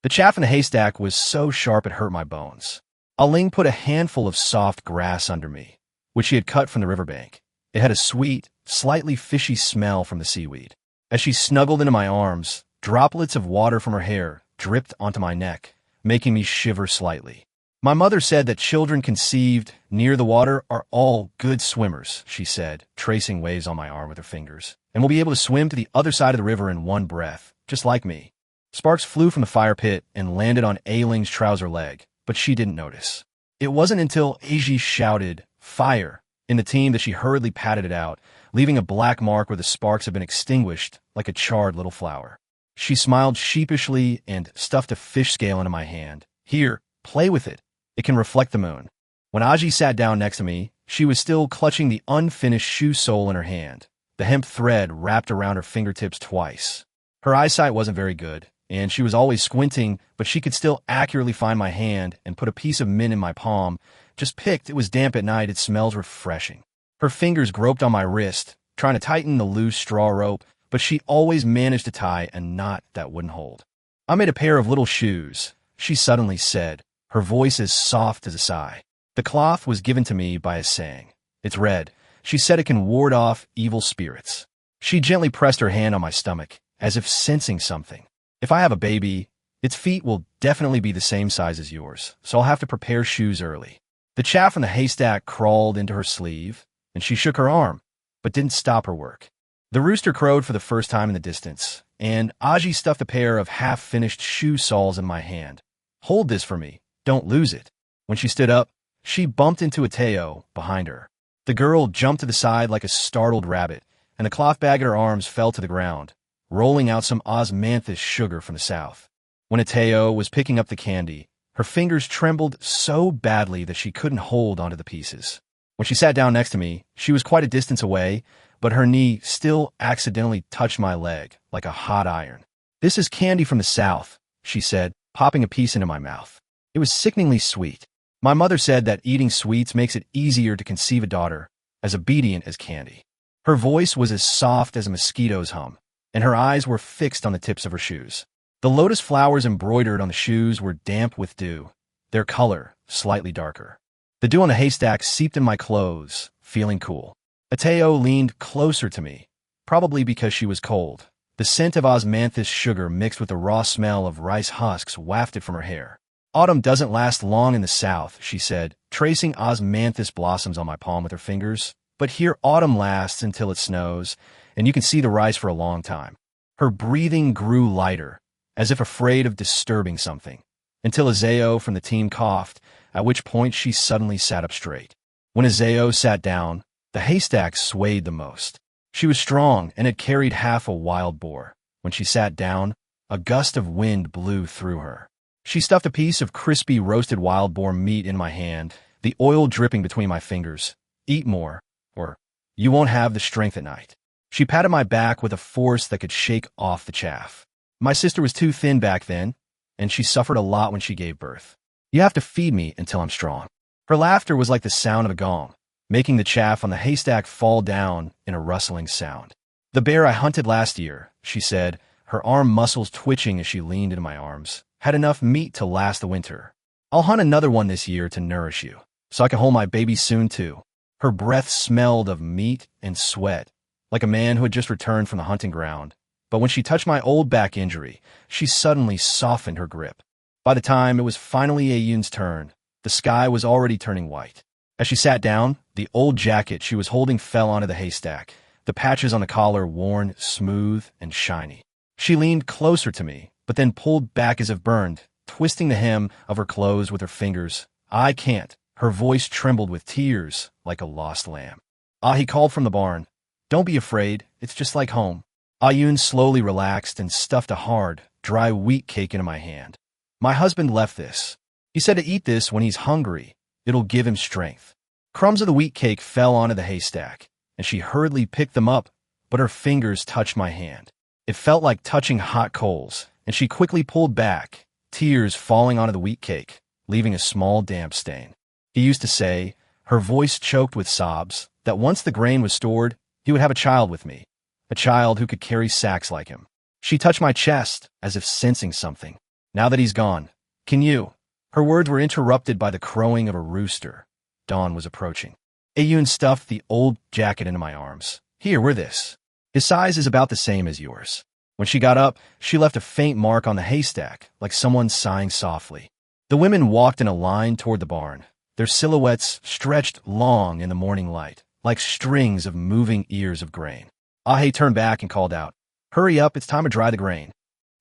The chaff in the haystack was so sharp it hurt my bones. Aling put a handful of soft grass under me, which she had cut from the riverbank. It had a sweet, slightly fishy smell from the seaweed. As she snuggled into my arms, droplets of water from her hair dripped onto my neck, making me shiver slightly. My mother said that children conceived near the water are all good swimmers, she said, tracing waves on my arm with her fingers, and will be able to swim to the other side of the river in one breath, just like me. Sparks flew from the fire pit and landed on Ailing's trouser leg, but she didn't notice. It wasn't until Aji shouted, "Fire!" in the team that she hurriedly patted it out, leaving a black mark where the sparks had been extinguished like a charred little flower. She smiled sheepishly and stuffed a fish scale into my hand. Here, play with it. It can reflect the moon. When Aji sat down next to me, she was still clutching the unfinished shoe sole in her hand, the hemp thread wrapped around her fingertips twice. Her eyesight wasn't very good, and she was always squinting, but she could still accurately find my hand and put a piece of mint in my palm. Just picked, it was damp at night, it smells refreshing. Her fingers groped on my wrist, trying to tighten the loose straw rope, but she always managed to tie a knot that wouldn't hold. I made a pair of little shoes, she suddenly said, her voice as soft as a sigh. The cloth was given to me by a saying. It's red. She said it can ward off evil spirits. She gently pressed her hand on my stomach, as if sensing something. If I have a baby, its feet will definitely be the same size as yours, so I'll have to prepare shoes early. The chaff in the haystack crawled into her sleeve, and she shook her arm, but didn't stop her work. The rooster crowed for the first time in the distance, and Aji stuffed a pair of half-finished shoe soles in my hand. Hold this for me. Don't lose it. When she stood up, she bumped into Aaya behind her. The girl jumped to the side like a startled rabbit, and the cloth bag at her arms fell to the ground, rolling out some osmanthus sugar from the south. When Aaya was picking up the candy, her fingers trembled so badly that she couldn't hold onto the pieces. When she sat down next to me, she was quite a distance away, but her knee still accidentally touched my leg like a hot iron. This is candy from the south, she said, popping a piece into my mouth. It was sickeningly sweet. My mother said that eating sweets makes it easier to conceive a daughter, as obedient as candy. Her voice was as soft as a mosquito's hum, and her eyes were fixed on the tips of her shoes. The lotus flowers embroidered on the shoes were damp with dew, their color slightly darker. The dew on the haystack seeped in my clothes, feeling cool. Aaya leaned closer to me, probably because she was cold. The scent of osmanthus sugar mixed with the raw smell of rice husks wafted from her hair. Autumn doesn't last long in the south, she said, tracing osmanthus blossoms on my palm with her fingers. But here autumn lasts until it snows, and you can see the rice for a long time. Her breathing grew lighter, as if afraid of disturbing something, until Aaya from the team coughed, at which point she suddenly sat up straight. When Aaya sat down, the haystack swayed the most. She was strong and had carried half a wild boar. When she sat down, a gust of wind blew through her. She stuffed a piece of crispy roasted wild boar meat in my hand, the oil dripping between my fingers. Eat more, or you won't have the strength at night. She patted my back with a force that could shake off the chaff. My sister was too thin back then, and she suffered a lot when she gave birth. You have to feed me until I'm strong. Her laughter was like the sound of a gong, making the chaff on the haystack fall down in a rustling sound. The bear I hunted last year, she said, her arm muscles twitching as she leaned into my arms, had enough meat to last the winter. I'll hunt another one this year to nourish you, so I can hold my baby soon too. Her breath smelled of meat and sweat, like a man who had just returned from the hunting ground. But when she touched my old back injury, she suddenly softened her grip. By the time it was finally Aayun's turn, the sky was already turning white. As she sat down, the old jacket she was holding fell onto the haystack, the patches on the collar worn, smooth, and shiny. She leaned closer to me, but then pulled back as if burned, twisting the hem of her clothes with her fingers. I can't. Her voice trembled with tears like a lost lamb. He called from the barn. Don't be afraid. It's just like home. Aayun slowly relaxed and stuffed a hard, dry wheat cake into my hand. My husband left this. He said to eat this when he's hungry. It'll give him strength. Crumbs of the wheat cake fell onto the haystack, and she hurriedly picked them up, but her fingers touched my hand. It felt like touching hot coals, and she quickly pulled back, tears falling onto the wheat cake, leaving a small damp stain. He used to say, her voice choked with sobs, that once the grain was stored, he would have a child with me, a child who could carry sacks like him. She touched my chest, as if sensing something. Now that he's gone, can you? Her words were interrupted by the crowing of a rooster. Dawn was approaching. Aayun stuffed the old jacket into my arms. Here, wear this. His size is about the same as yours. When she got up, she left a faint mark on the haystack, like someone sighing softly. The women walked in a line toward the barn, their silhouettes stretched long in the morning light, like strings of moving ears of grain. Aaya turned back and called out, "Hurry up, it's time to dry the grain."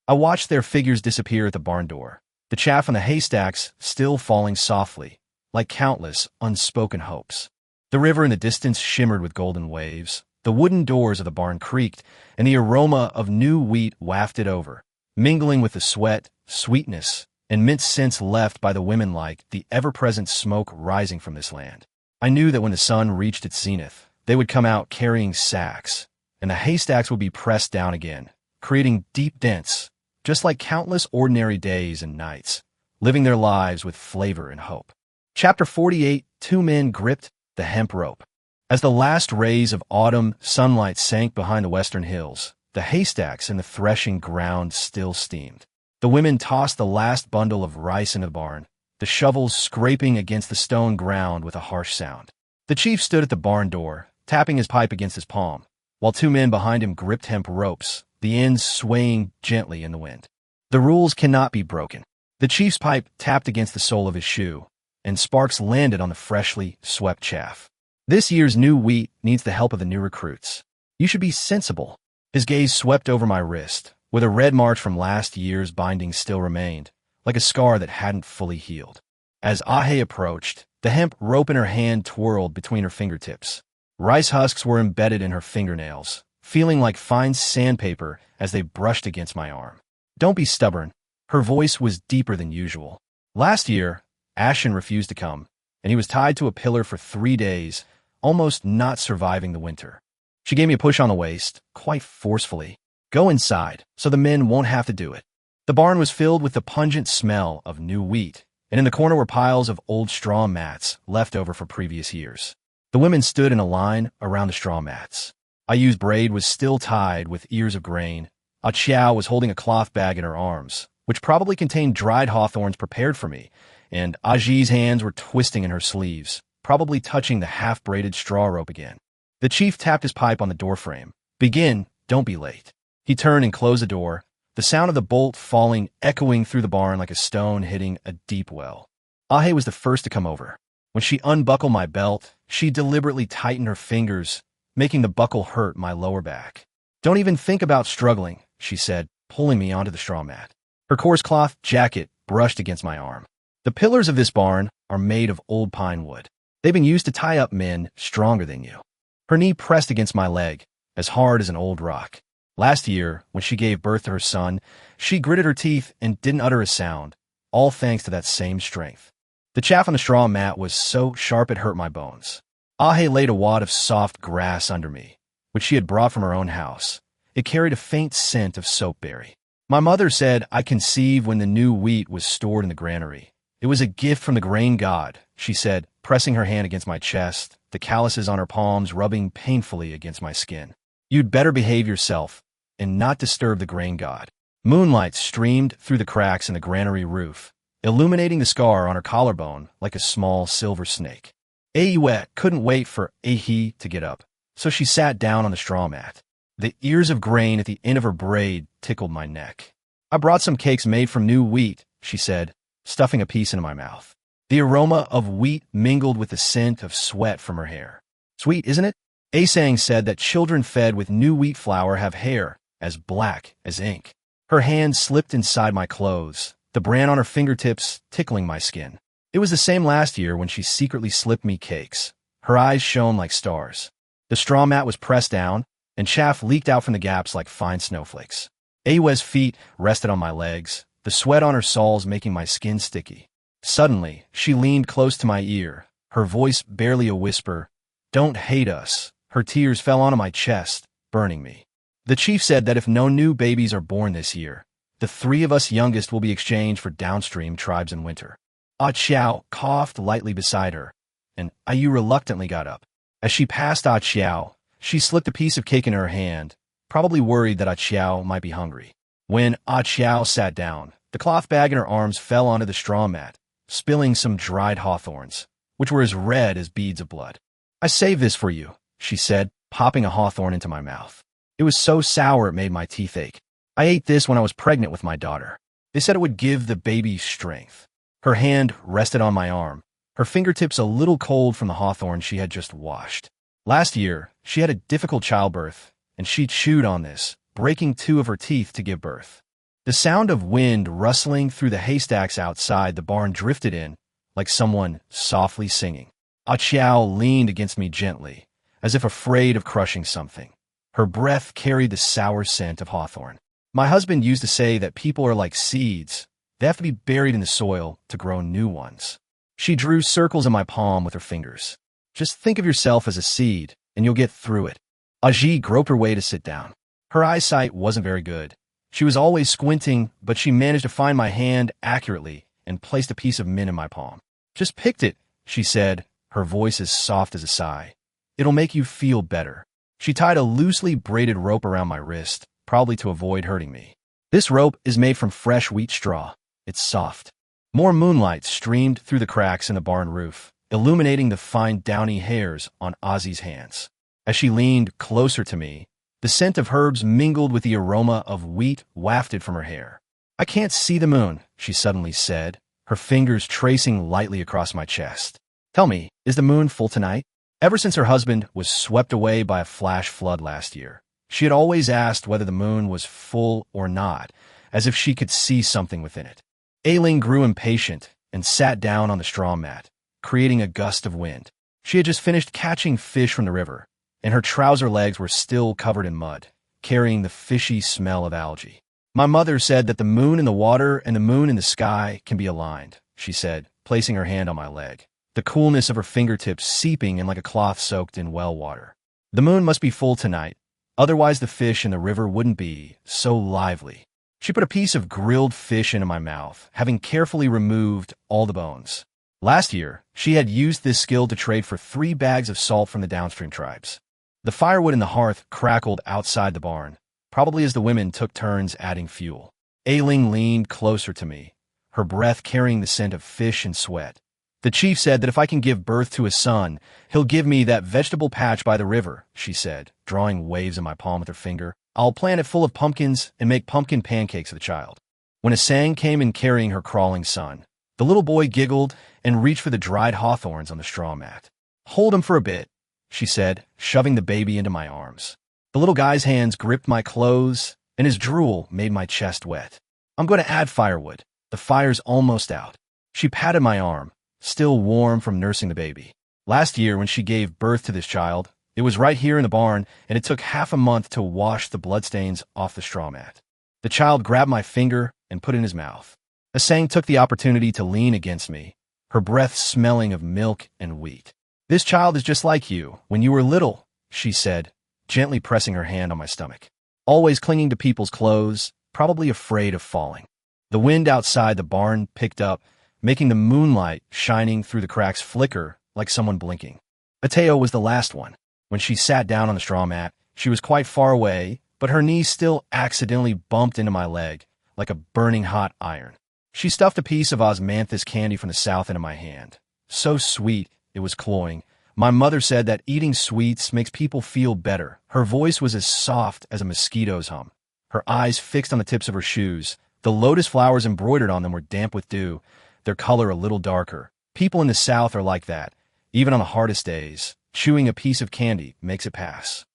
I watched their figures disappear at the barn door, the chaff on the haystacks still falling softly, like countless unspoken hopes. The river in the distance shimmered with golden waves, the The wooden doors of the barn creaked, and the aroma of new wheat wafted over, mingling with the sweat, sweetness, and mint scents left by the women like the ever-present smoke rising from this land. I knew that when the sun reached its zenith, they would come out carrying sacks, and the haystacks would be pressed down again, creating deep dents, just like countless ordinary days and nights, living their lives with flavor and hope. Chapter 48. Two men gripped the hemp rope. As the last rays of autumn sunlight sank behind the western hills, the haystacks in the threshing ground still steamed. The women tossed the last bundle of rice into the barn, the shovels scraping against the stone ground with a harsh sound. The chief stood at the barn door, tapping his pipe against his palm, while two men behind him gripped hemp ropes, the ends swaying gently in the wind. The rules cannot be broken. The chief's pipe tapped against the sole of his shoe, and sparks landed on the freshly swept chaff. This year's new wheat needs the help of the new recruits. You should be sensible. His gaze swept over my wrist, where the red marks from last year's binding still remained, like a scar that hadn't fully healed. As Aaya approached, the hemp rope in her hand twirled between her fingertips. Rice husks were embedded in her fingernails, feeling like fine sandpaper as they brushed against my arm. Don't be stubborn. Her voice was deeper than usual. Last year, Ashen refused to come, and he was tied to a pillar for 3 days, almost not surviving the winter. She gave me a push on the waist, quite forcefully. Go inside, so the men won't have to do it. The barn was filled with the pungent smell of new wheat, and in the corner were piles of old straw mats left over for previous years. The women stood in a line around the straw mats. Aayu's braid was still tied with ears of grain. Aaya was holding a cloth bag in her arms, which probably contained dried hawthorns prepared for me, and Aji's hands were twisting in her sleeves, probably touching the half-braided straw rope again. The chief tapped his pipe on the doorframe. Begin, don't be late. He turned and closed the door, the sound of the bolt falling echoing through the barn like a stone hitting a deep well. Aaya was the first to come over. When she unbuckled my belt, she deliberately tightened her fingers, making the buckle hurt my lower back. Don't even think about struggling, she said, pulling me onto the straw mat. Her coarse cloth jacket brushed against my arm. The pillars of this barn are made of old pine wood. They've been used to tie up men stronger than you. Her knee pressed against my leg, as hard as an old rock. Last year, when she gave birth to her son, she gritted her teeth and didn't utter a sound, all thanks to that same strength. The chaff on the straw mat was so sharp it hurt my bones. Aaya laid a wad of soft grass under me, which she had brought from her own house. It carried a faint scent of soapberry. My mother said I conceived when the new wheat was stored in the granary. It was a gift from the grain god, she said, pressing her hand against my chest, the calluses on her palms rubbing painfully against my skin. You'd better behave yourself and not disturb the grain god. Moonlight streamed through the cracks in the granary roof, illuminating the scar on her collarbone like a small silver snake. Aaya couldn't wait for Ahi to get up, so she sat down on the straw mat. The ears of grain at the end of her braid tickled my neck. I brought some cakes made from new wheat, she said, stuffing a piece into my mouth. The aroma of wheat mingled with the scent of sweat from her hair. Sweet, isn't it? Asang said that children fed with new wheat flour have hair as black as ink. Her hand slipped inside my clothes, the bran on her fingertips tickling my skin. It was the same last year when she secretly slipped me cakes. Her eyes shone like stars. The straw mat was pressed down, and chaff leaked out from the gaps like fine snowflakes. Aaya's feet rested on my legs, the sweat on her soles making my skin sticky. Suddenly, she leaned close to my ear, her voice barely a whisper. Don't hate us. Her tears fell onto my chest, burning me. The chief said that if no new babies are born this year, the 3 of us youngest will be exchanged for downstream tribes in winter. Aaya coughed lightly beside her, and Aayu reluctantly got up. As she passed Aaya, she slipped a piece of cake in her hand, probably worried that Aaya might be hungry. When Aaya sat down, the cloth bag in her arms fell onto the straw mat, spilling some dried hawthorns, which were as red as beads of blood. I saved this for you, she said, popping a hawthorn into my mouth. It was so sour it made my teeth ache. I ate this when I was pregnant with my daughter. They said it would give the baby strength. Her hand rested on my arm, her fingertips a little cold from the hawthorn she had just washed. Last year, she had a difficult childbirth, and she chewed on this, breaking 2 of her teeth to give birth. The sound of wind rustling through the haystacks outside the barn drifted in, like someone softly singing. Aaya leaned against me gently, as if afraid of crushing something. Her breath carried the sour scent of hawthorn. My husband used to say that people are like seeds. They have to be buried in the soil to grow new ones. She drew circles in my palm with her fingers. Just think of yourself as a seed, and you'll get through it. Aaya groped her way to sit down. Her eyesight wasn't very good. She was always squinting, but she managed to find my hand accurately and placed a piece of mint in my palm. Just picked it, she said, her voice as soft as a sigh. It'll make you feel better. She tied a loosely braided rope around my wrist, probably to avoid hurting me. This rope is made from fresh wheat straw. It's soft. More moonlight streamed through the cracks in the barn roof, illuminating the fine downy hairs on Aaya's hands. As she leaned closer to me, the scent of herbs mingled with the aroma of wheat wafted from her hair. I can't see the moon, she suddenly said, her fingers tracing lightly across my chest. Tell me, is the moon full tonight? Ever since her husband was swept away by a flash flood last year, she had always asked whether the moon was full or not, as if she could see something within it. Ailing grew impatient and sat down on the straw mat, creating a gust of wind. She had just finished catching fish from the river, and her trouser legs were still covered in mud, carrying the fishy smell of algae. My mother said that the moon in the water and the moon in the sky can be aligned, she said, placing her hand on my leg, the coolness of her fingertips seeping in like a cloth soaked in well water. The moon must be full tonight, otherwise the fish in the river wouldn't be so lively. She put a piece of grilled fish into my mouth, having carefully removed all the bones. Last year, she had used this skill to trade for 3 bags of salt from the downstream tribes. The firewood in the hearth crackled outside the barn, probably as the women took turns adding fuel. Ailing leaned closer to me, her breath carrying the scent of fish and sweat. The chief said that if I can give birth to a son, he'll give me that vegetable patch by the river, she said, drawing waves in my palm with her finger. I'll plant it full of pumpkins and make pumpkin pancakes for the child. When Aaya came in carrying her crawling son, the little boy giggled and reached for the dried hawthorns on the straw mat. Hold him for a bit, she said, shoving the baby into my arms. The little guy's hands gripped my clothes, and his drool made my chest wet. I'm going to add firewood. The fire's almost out. She patted my arm, still warm from nursing the baby. Last year, when she gave birth to this child, it was right here in the barn, and it took half a month to wash the bloodstains off the straw mat. The child grabbed my finger and put it in his mouth. Aaya took the opportunity to lean against me, her breath smelling of milk and wheat. This child is just like you when you were little, she said, gently pressing her hand on my stomach. Always clinging to people's clothes, probably afraid of falling. The wind outside the barn picked up, making the moonlight shining through the cracks flicker like someone blinking. Aaya was the last one. When she sat down on the straw mat, she was quite far away, but her knee still accidentally bumped into my leg like a burning hot iron. She stuffed a piece of osmanthus candy from the south into my hand. So sweet, it was cloying. My mother said that eating sweets makes people feel better. Her voice was as soft as a mosquito's hum. Her eyes fixed on the tips of her shoes. The lotus flowers embroidered on them were damp with dew, their color a little darker. People in the South are like that, even on the hardest days. Chewing a piece of candy makes it pass.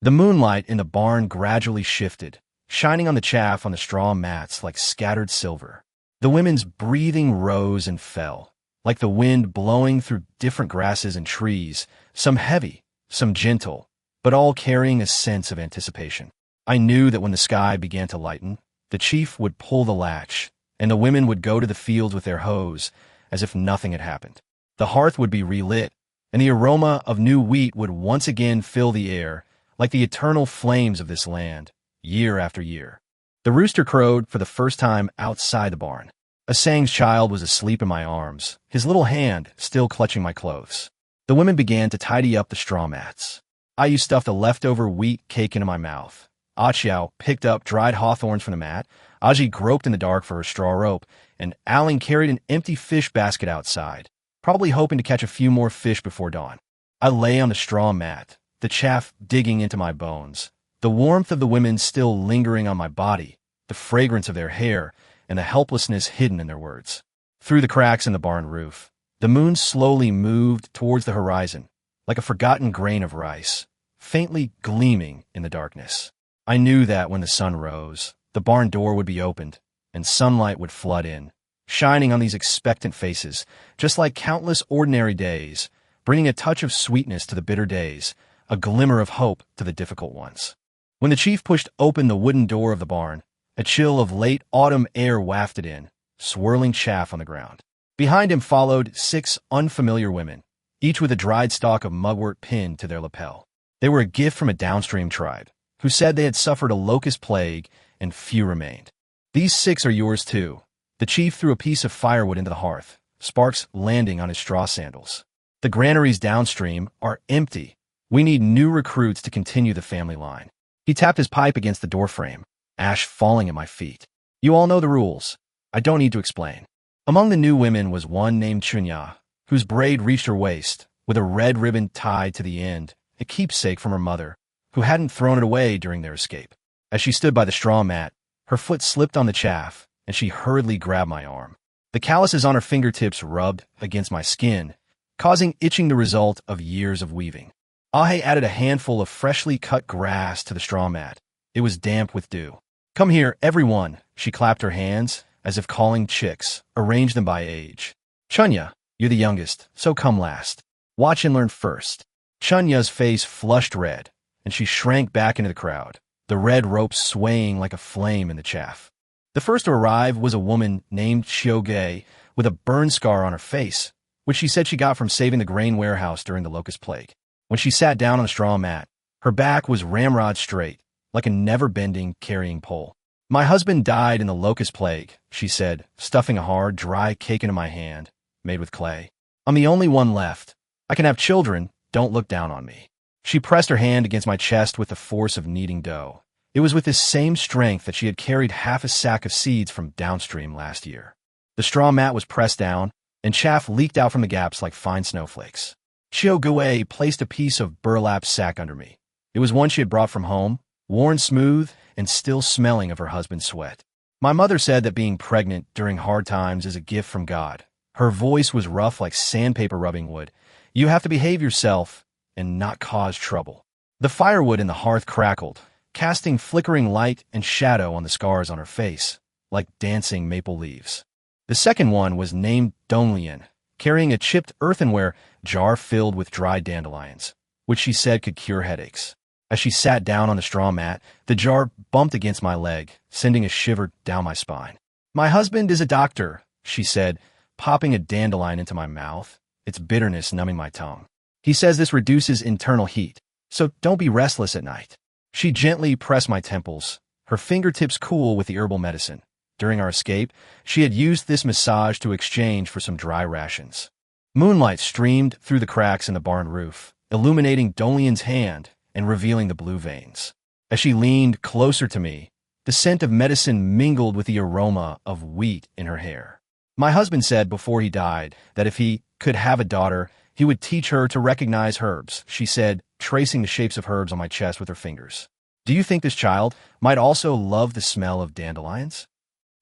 The moonlight in the barn gradually shifted, shining on the chaff on the straw mats like scattered silver. The women's breathing rose and fell, like the wind blowing through different grasses and trees, some heavy, some gentle, but all carrying a sense of anticipation. I knew that when the sky began to lighten, the chief would pull the latch, and the women would go to the fields with their hoes, as if nothing had happened. The hearth would be relit, and the aroma of new wheat would once again fill the air, like the eternal flames of this land, year after year. The rooster crowed for the first time outside the barn. Aay's child was asleep in my arms, his little hand still clutching my clothes. The women began to tidy up the straw mats. Aaya stuffed a leftover wheat cake into my mouth. Aaya picked up dried hawthorns from the mat. Aaya groped in the dark for her straw rope, and Aling carried an empty fish basket outside, probably hoping to catch a few more fish before dawn. I lay on the straw mat, the chaff digging into my bones, the warmth of the women still lingering on my body, the fragrance of their hair, and the helplessness hidden in their words. Through the cracks in the barn roof, the moon slowly moved towards the horizon, like a forgotten grain of rice, faintly gleaming in the darkness. I knew that when the sun rose, the barn door would be opened, and sunlight would flood in, shining on these expectant faces, just like countless ordinary days, bringing a touch of sweetness to the bitter days, a glimmer of hope to the difficult ones. When the chief pushed open the wooden door of the barn, a chill of late autumn air wafted in, swirling chaff on the ground. Behind him followed 6 unfamiliar women, each with a dried stalk of mugwort pinned to their lapel. They were a gift from a downstream tribe, who said they had suffered a locust plague and few remained. These 6 are yours too. The chief threw a piece of firewood into the hearth, sparks landing on his straw sandals. The granaries downstream are empty. We need new recruits to continue the family line. He tapped his pipe against the doorframe, ash falling at my feet. You all know the rules. I don't need to explain. Among the new women was one named Chunya, whose braid reached her waist, with a red ribbon tied to the end, a keepsake from her mother, who hadn't thrown it away during their escape. As she stood by the straw mat, her foot slipped on the chaff, and she hurriedly grabbed my arm. The calluses on her fingertips rubbed against my skin, causing itching the result of years of weaving. Aaya added a handful of freshly cut grass to the straw mat. It was damp with dew. Come here, everyone, she clapped her hands, as if calling chicks, arranged them by age. Chunya, you're the youngest, so come last. Watch and learn first. Chunya's face flushed red, and she shrank back into the crowd, the red rope swaying like a flame in the chaff. The first to arrive was a woman named Shioge, with a burn scar on her face, which she said she got from saving the grain warehouse during the locust plague. When she sat down on the straw mat, her back was ramrod straight, like a never-bending carrying pole. My husband died in the locust plague, she said, stuffing a hard, dry cake into my hand, made with clay. I'm the only one left. I can have children, don't look down on me. She pressed her hand against my chest with the force of kneading dough. It was with this same strength that she had carried half a sack of seeds from downstream last year. The straw mat was pressed down, and chaff leaked out from the gaps like fine snowflakes. Chiogue placed a piece of burlap sack under me. It was one she had brought from home, worn smooth and still smelling of her husband's sweat. My mother said that being pregnant during hard times is a gift from God. Her voice was rough like sandpaper rubbing wood. You have to behave yourself and not cause trouble. The firewood in the hearth crackled, casting flickering light and shadow on the scars on her face, like dancing maple leaves. The second one was named Donglian, carrying a chipped earthenware jar filled with dried dandelions, which she said could cure headaches. As she sat down on the straw mat, the jar bumped against my leg, sending a shiver down my spine. My husband is a doctor, she said, popping a dandelion into my mouth, its bitterness numbing my tongue. He says this reduces internal heat, so don't be restless at night. She gently pressed my temples, her fingertips cool with the herbal medicine. During our escape, she had used this massage to exchange for some dry rations. Moonlight streamed through the cracks in the barn roof, illuminating Dolian's hand and revealing the blue veins. As she leaned closer to me, the scent of medicine mingled with the aroma of wheat in her hair. My husband said before he died that if he could have a daughter, he would teach her to recognize herbs, she said, tracing the shapes of herbs on my chest with her fingers. Do you think this child might also love the smell of dandelions?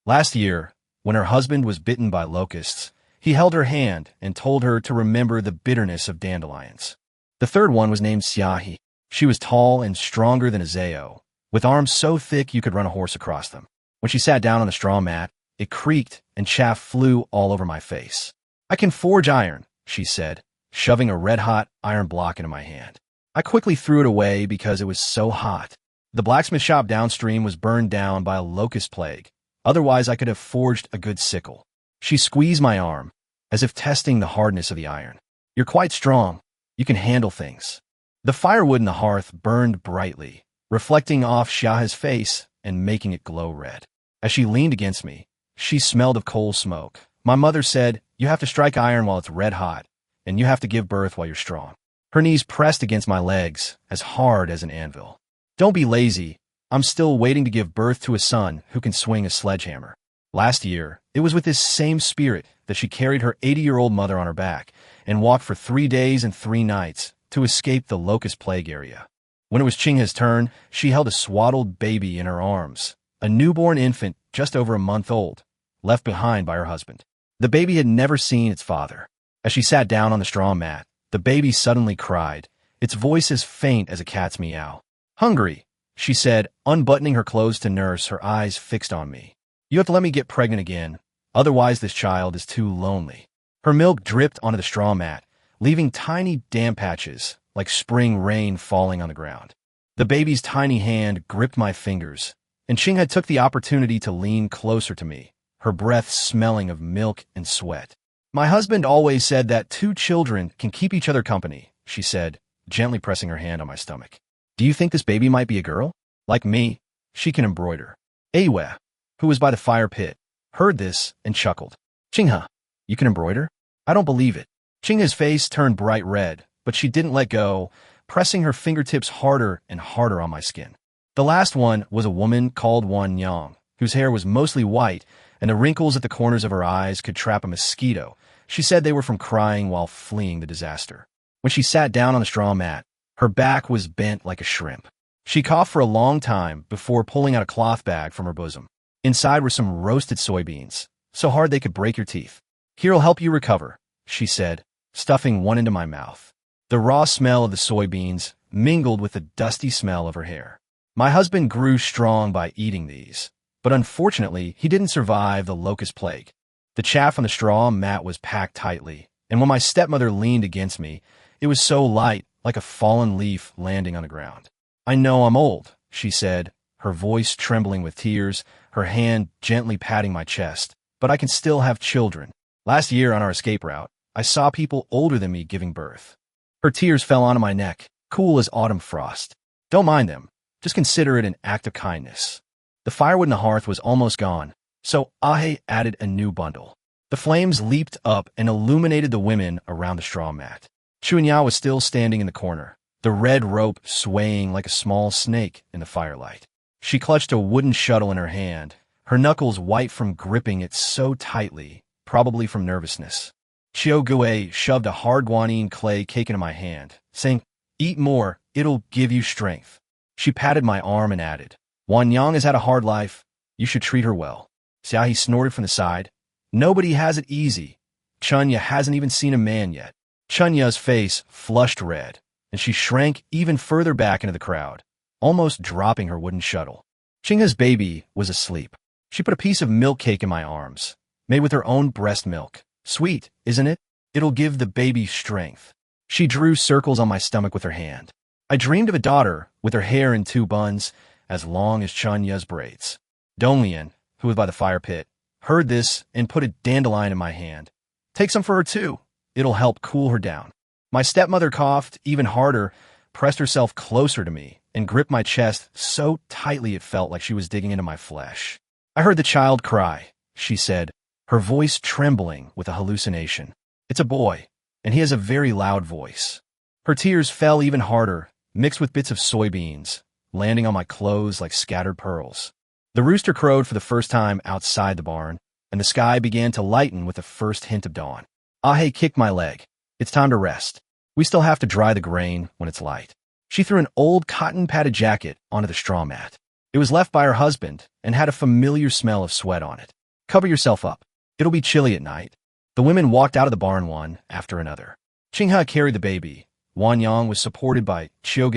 Last year, when her husband was bitten by locusts, he held her hand and told her to remember the bitterness of dandelions. The third one was named Siahi. She was tall and stronger than a Zao, with arms so thick you could run a horse across them. When she sat down on the straw mat, it creaked and chaff flew all over my face. I can forge iron, she said, shoving a red-hot iron block into my hand. I quickly threw it away because it was so hot. The blacksmith shop downstream was burned down by a locust plague. Otherwise, I could have forged a good sickle. She squeezed my arm, as if testing the hardness of the iron. You're quite strong. You can handle things. The firewood in the hearth burned brightly, reflecting off Xiahe's face and making it glow red. As she leaned against me, she smelled of coal smoke. My mother said, you have to strike iron while it's red hot, and you have to give birth while you're strong. Her knees pressed against my legs, as hard as an anvil. Don't be lazy. I'm still waiting to give birth to a son who can swing a sledgehammer. Last year, it was with this same spirit that she carried her 80-year-old mother on her back and walked for 3 days and 3 nights to escape the locust plague area. When it was Chingha's turn, she held a swaddled baby in her arms, a newborn infant just over a month old, left behind by her husband. The baby had never seen its father. As she sat down on the straw mat, the baby suddenly cried, its voice as faint as a cat's meow. Hungry, she said, unbuttoning her clothes to nurse, her eyes fixed on me. You have to let me get pregnant again, otherwise this child is too lonely. Her milk dripped onto the straw mat, leaving tiny damp patches, like spring rain falling on the ground. The baby's tiny hand gripped my fingers, and Qinghe took the opportunity to lean closer to me, her breath smelling of milk and sweat. "My husband always said that two children can keep each other company," she said, gently pressing her hand on my stomach. "Do you think this baby might be a girl? Like me, she can embroider." Aaya, who was by the fire pit, heard this and chuckled. "Qinghe, you can embroider? I don't believe it." Qinghe's face turned bright red, but she didn't let go, pressing her fingertips harder and harder on my skin. The last one was a woman called Wan Yang, whose hair was mostly white, and the wrinkles at the corners of her eyes could trap a mosquito. She said they were from crying while fleeing the disaster. When she sat down on the straw mat, her back was bent like a shrimp. She coughed for a long time before pulling out a cloth bag from her bosom. Inside were some roasted soybeans, so hard they could break your teeth. "Here'll help you recover," she said, stuffing one into my mouth. The raw smell of the soybeans mingled with the dusty smell of her hair. My husband grew strong by eating these, but unfortunately, he didn't survive the locust plague. The chaff on the straw mat was packed tightly, and when my stepmother leaned against me, it was so light, like a fallen leaf landing on the ground. "I know I'm old," she said, her voice trembling with tears, her hand gently patting my chest, "but I can still have children. Last year on our escape route, I saw people older than me giving birth." Her tears fell onto my neck, cool as autumn frost. "Don't mind them. Just consider it an act of kindness." The firewood in the hearth was almost gone, so Aaya added a new bundle. The flames leaped up and illuminated the women around the straw mat. Chuanya was still standing in the corner, the red rope swaying like a small snake in the firelight. She clutched a wooden shuttle in her hand, her knuckles white from gripping it so tightly, probably from nervousness. Chiao Gue shoved a hard guanine clay cake into my hand, saying, "Eat more, it'll give you strength." She patted my arm and added, "Wan Yang has had a hard life. You should treat her well." Xiaohe snorted from the side. "Nobody has it easy. Chunya hasn't even seen a man yet." Chunya's face flushed red, and she shrank even further back into the crowd, almost dropping her wooden shuttle. Qinghe's baby was asleep. She put a piece of milk cake in my arms, made with her own breast milk. "Sweet, isn't it? It'll give the baby strength." She drew circles on my stomach with her hand. I dreamed of a daughter with her hair in two buns, as long as Chunya's braids. Donglian, who was by the fire pit, heard this and put a dandelion in my hand. "Take some for her too. It'll help cool her down." My stepmother coughed even harder, pressed herself closer to me, and gripped my chest so tightly it felt like she was digging into my flesh. "I heard the child cry," she said, her voice trembling with a hallucination. "It's a boy, and he has a very loud voice." Her tears fell even harder, mixed with bits of soybeans, landing on my clothes like scattered pearls. The rooster crowed for the first time outside the barn, and the sky began to lighten with the first hint of dawn. Aaya kicked my leg. "It's time to rest. We still have to dry the grain when it's light." She threw an old cotton-padded jacket onto the straw mat. It was left by her husband and had a familiar smell of sweat on it. "Cover yourself up. It'll be chilly at night." The women walked out of the barn one after another. Qinghe carried the baby. Wan Yang was supported by Chiao.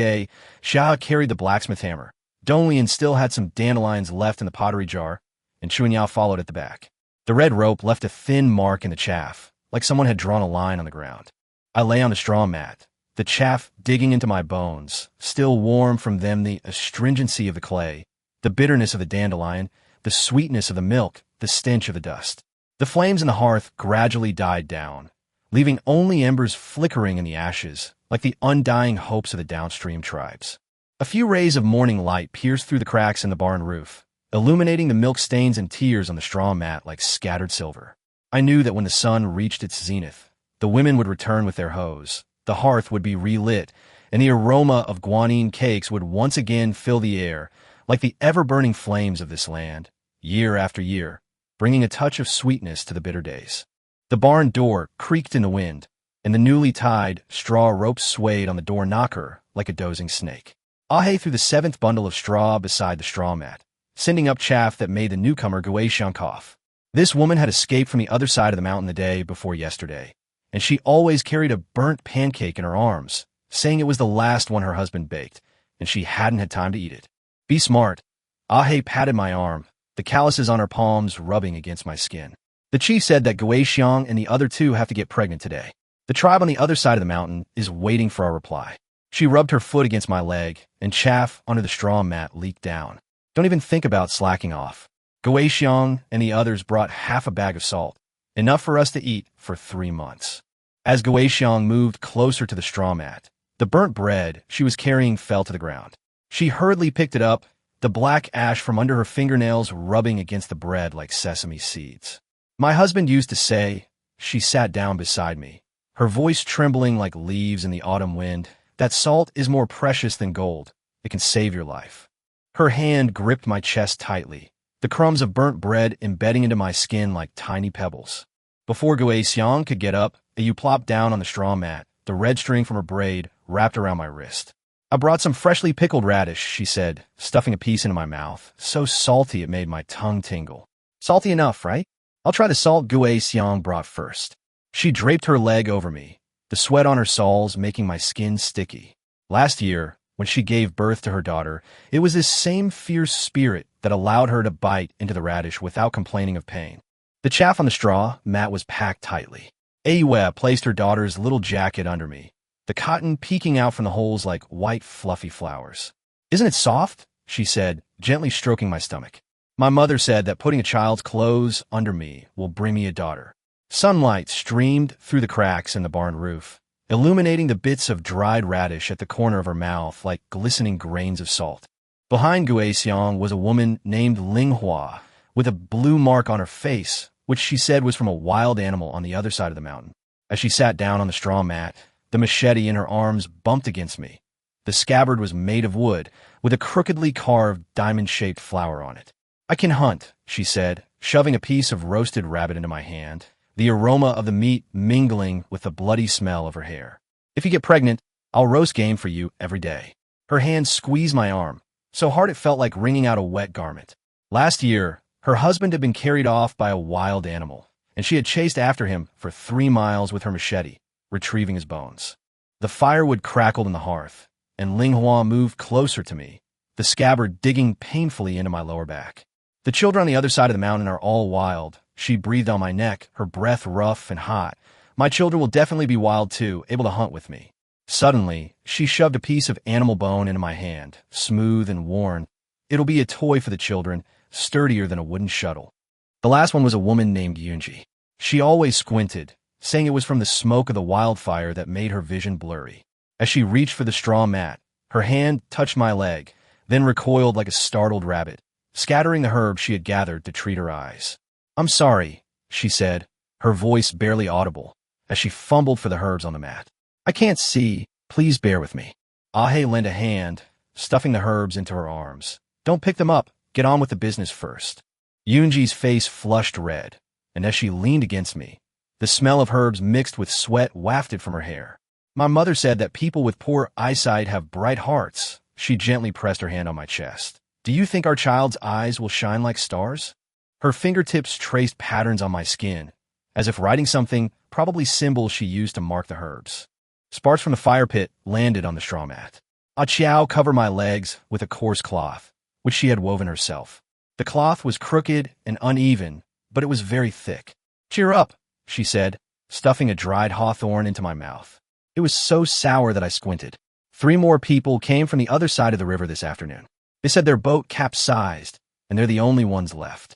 Xia carried the blacksmith hammer. Donglian still had some dandelions left in the pottery jar, and Chuanya followed at the back. The red rope left a thin mark in the chaff, like someone had drawn a line on the ground. I lay on the straw mat, the chaff digging into my bones, still warm from them, the astringency of the clay, the bitterness of the dandelion, the sweetness of the milk, the stench of the dust. The flames in the hearth gradually died down, leaving only embers flickering in the ashes, like the undying hopes of the downstream tribes. A few rays of morning light pierced through the cracks in the barn roof, illuminating the milk stains and tears on the straw mat like scattered silver. I knew that when the sun reached its zenith, the women would return with their hoes, the hearth would be relit, and the aroma of guanine cakes would once again fill the air, like the ever-burning flames of this land, year after year, bringing a touch of sweetness to the bitter days. The barn door creaked in the wind, and the newly tied straw rope swayed on the door knocker like a dozing snake. Aaya threw the seventh bundle of straw beside the straw mat, sending up chaff that made the newcomer Guishan cough. This woman had escaped from the other side of the mountain the day before yesterday, and she always carried a burnt pancake in her arms, saying it was the last one her husband baked, and she hadn't had time to eat it. "Be smart." Aaya patted my arm, the calluses on her palms rubbing against my skin. "The chief said that Guishan and the other two have to get pregnant today. The tribe on the other side of the mountain is waiting for our reply." She rubbed her foot against my leg, and chaff under the straw mat leaked down. Don't even think about slacking off. Guixiang and the others brought half a bag of salt, enough for us to eat for 3 months. As Guixiang moved closer to the straw mat, the burnt bread she was carrying fell to the ground. She hurriedly picked it up, the black ash from under her fingernails rubbing against the bread like sesame seeds. My husband used to say, she sat down beside me, her voice trembling like leaves in the autumn wind, that salt is more precious than gold. It can save your life. Her hand gripped my chest tightly, the crumbs of burnt bread embedding into my skin like tiny pebbles. Before Guixiang could get up, Aaya plopped down on the straw mat, the red string from her braid wrapped around my wrist. I brought some freshly pickled radish, she said, stuffing a piece into my mouth, so salty it made my tongue tingle. Salty enough, right? I'll try the salt Guixiang brought first. She draped her leg over me, the sweat on her soles making my skin sticky. Last year, when she gave birth to her daughter, it was this same fierce spirit that allowed her to bite into the radish without complaining of pain. The chaff on the straw mat was packed tightly. Aaya placed her daughter's little jacket under me, the cotton peeking out from the holes like white fluffy flowers. Isn't it soft? She said, gently stroking my stomach. My mother said that putting a child's clothes under me will bring me a daughter. Sunlight streamed through the cracks in the barn roof, illuminating the bits of dried radish at the corner of her mouth like glistening grains of salt. Behind Guixiang was a woman named Linghua, with a blue mark on her face, which she said was from a wild animal on the other side of the mountain. As she sat down on the straw mat, the machete in her arms bumped against me. The scabbard was made of wood, with a crookedly carved diamond-shaped flower on it. I can hunt, she said, shoving a piece of roasted rabbit into my hand, the aroma of the meat mingling with the bloody smell of her hair. If you get pregnant, I'll roast game for you every day. Her hand squeezed my arm, so hard it felt like wringing out a wet garment. Last year, her husband had been carried off by a wild animal, and she had chased after him for 3 miles with her machete, retrieving his bones. The firewood crackled in the hearth, and Linghua moved closer to me, the scabbard digging painfully into my lower back. The children on the other side of the mountain are all wild. She breathed on my neck, her breath rough and hot. My children will definitely be wild too, able to hunt with me. Suddenly, she shoved a piece of animal bone into my hand, smooth and worn. It'll be a toy for the children, sturdier than a wooden shuttle. The last one was a woman named Yunji. She always squinted, saying it was from the smoke of the wildfire that made her vision blurry. As she reached for the straw mat, her hand touched my leg, then recoiled like a startled rabbit, scattering the herbs she had gathered to treat her eyes. I'm sorry, she said, her voice barely audible, as she fumbled for the herbs on the mat. I can't see. Please bear with me. Aaya lent a hand, stuffing the herbs into her arms. Don't pick them up. Get on with the business first. Yunji's face flushed red, and as she leaned against me, the smell of herbs mixed with sweat wafted from her hair. My mother said that people with poor eyesight have bright hearts. She gently pressed her hand on my chest. Do you think our child's eyes will shine like stars? Her fingertips traced patterns on my skin, as if writing something, probably symbols she used to mark the herbs. Sparks from the fire pit landed on the straw mat. Aaya covered my legs with a coarse cloth, which she had woven herself. The cloth was crooked and uneven, but it was very thick. Cheer up, she said, stuffing a dried hawthorn into my mouth. It was so sour that I squinted. 3 more people came from the other side of the river this afternoon. They said their boat capsized, and they're the only ones left.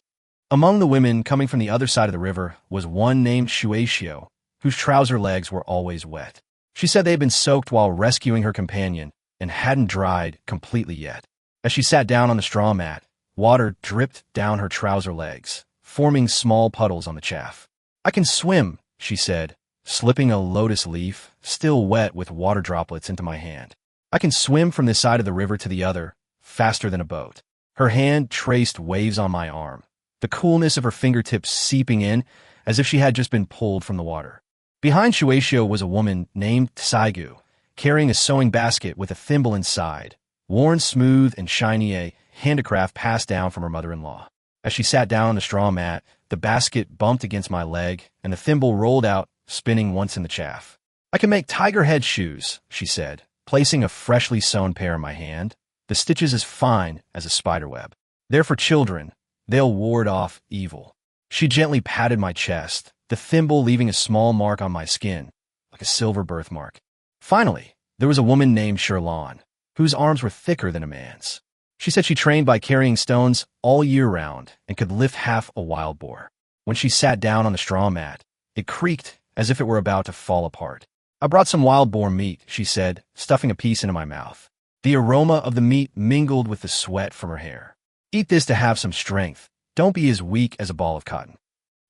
Among the women coming from the other side of the river was one named Shueishio, whose trouser legs were always wet. She said they had been soaked while rescuing her companion and hadn't dried completely yet. As she sat down on the straw mat, water dripped down her trouser legs, forming small puddles on the chaff. I can swim, she said, slipping a lotus leaf, still wet with water droplets, into my hand. I can swim from this side of the river to the other, faster than a boat. Her hand traced waves on my arm, the coolness of her fingertips seeping in as if she had just been pulled from the water. Behind Shueishio was a woman named Tsaigu, carrying a sewing basket with a thimble inside, worn smooth and shiny, a handicraft passed down from her mother-in-law. As she sat down on the straw mat, the basket bumped against my leg, and the thimble rolled out, spinning once in the chaff. I can make tiger head shoes, she said, placing a freshly sewn pair in my hand, the stitches as fine as a spider web. They're for children. They'll ward off evil. She gently patted my chest, the thimble leaving a small mark on my skin, like a silver birthmark. Finally, There was a woman named Sherlon, whose arms were thicker than a man's. She said she trained by carrying stones all year round and could lift half a wild boar. When she sat down on the straw mat, it creaked as if it were about to fall apart. I brought some wild boar meat, she said, stuffing a piece into my mouth. The aroma of the meat mingled with the sweat from her hair. Eat this to have some strength. Don't be as weak as a ball of cotton.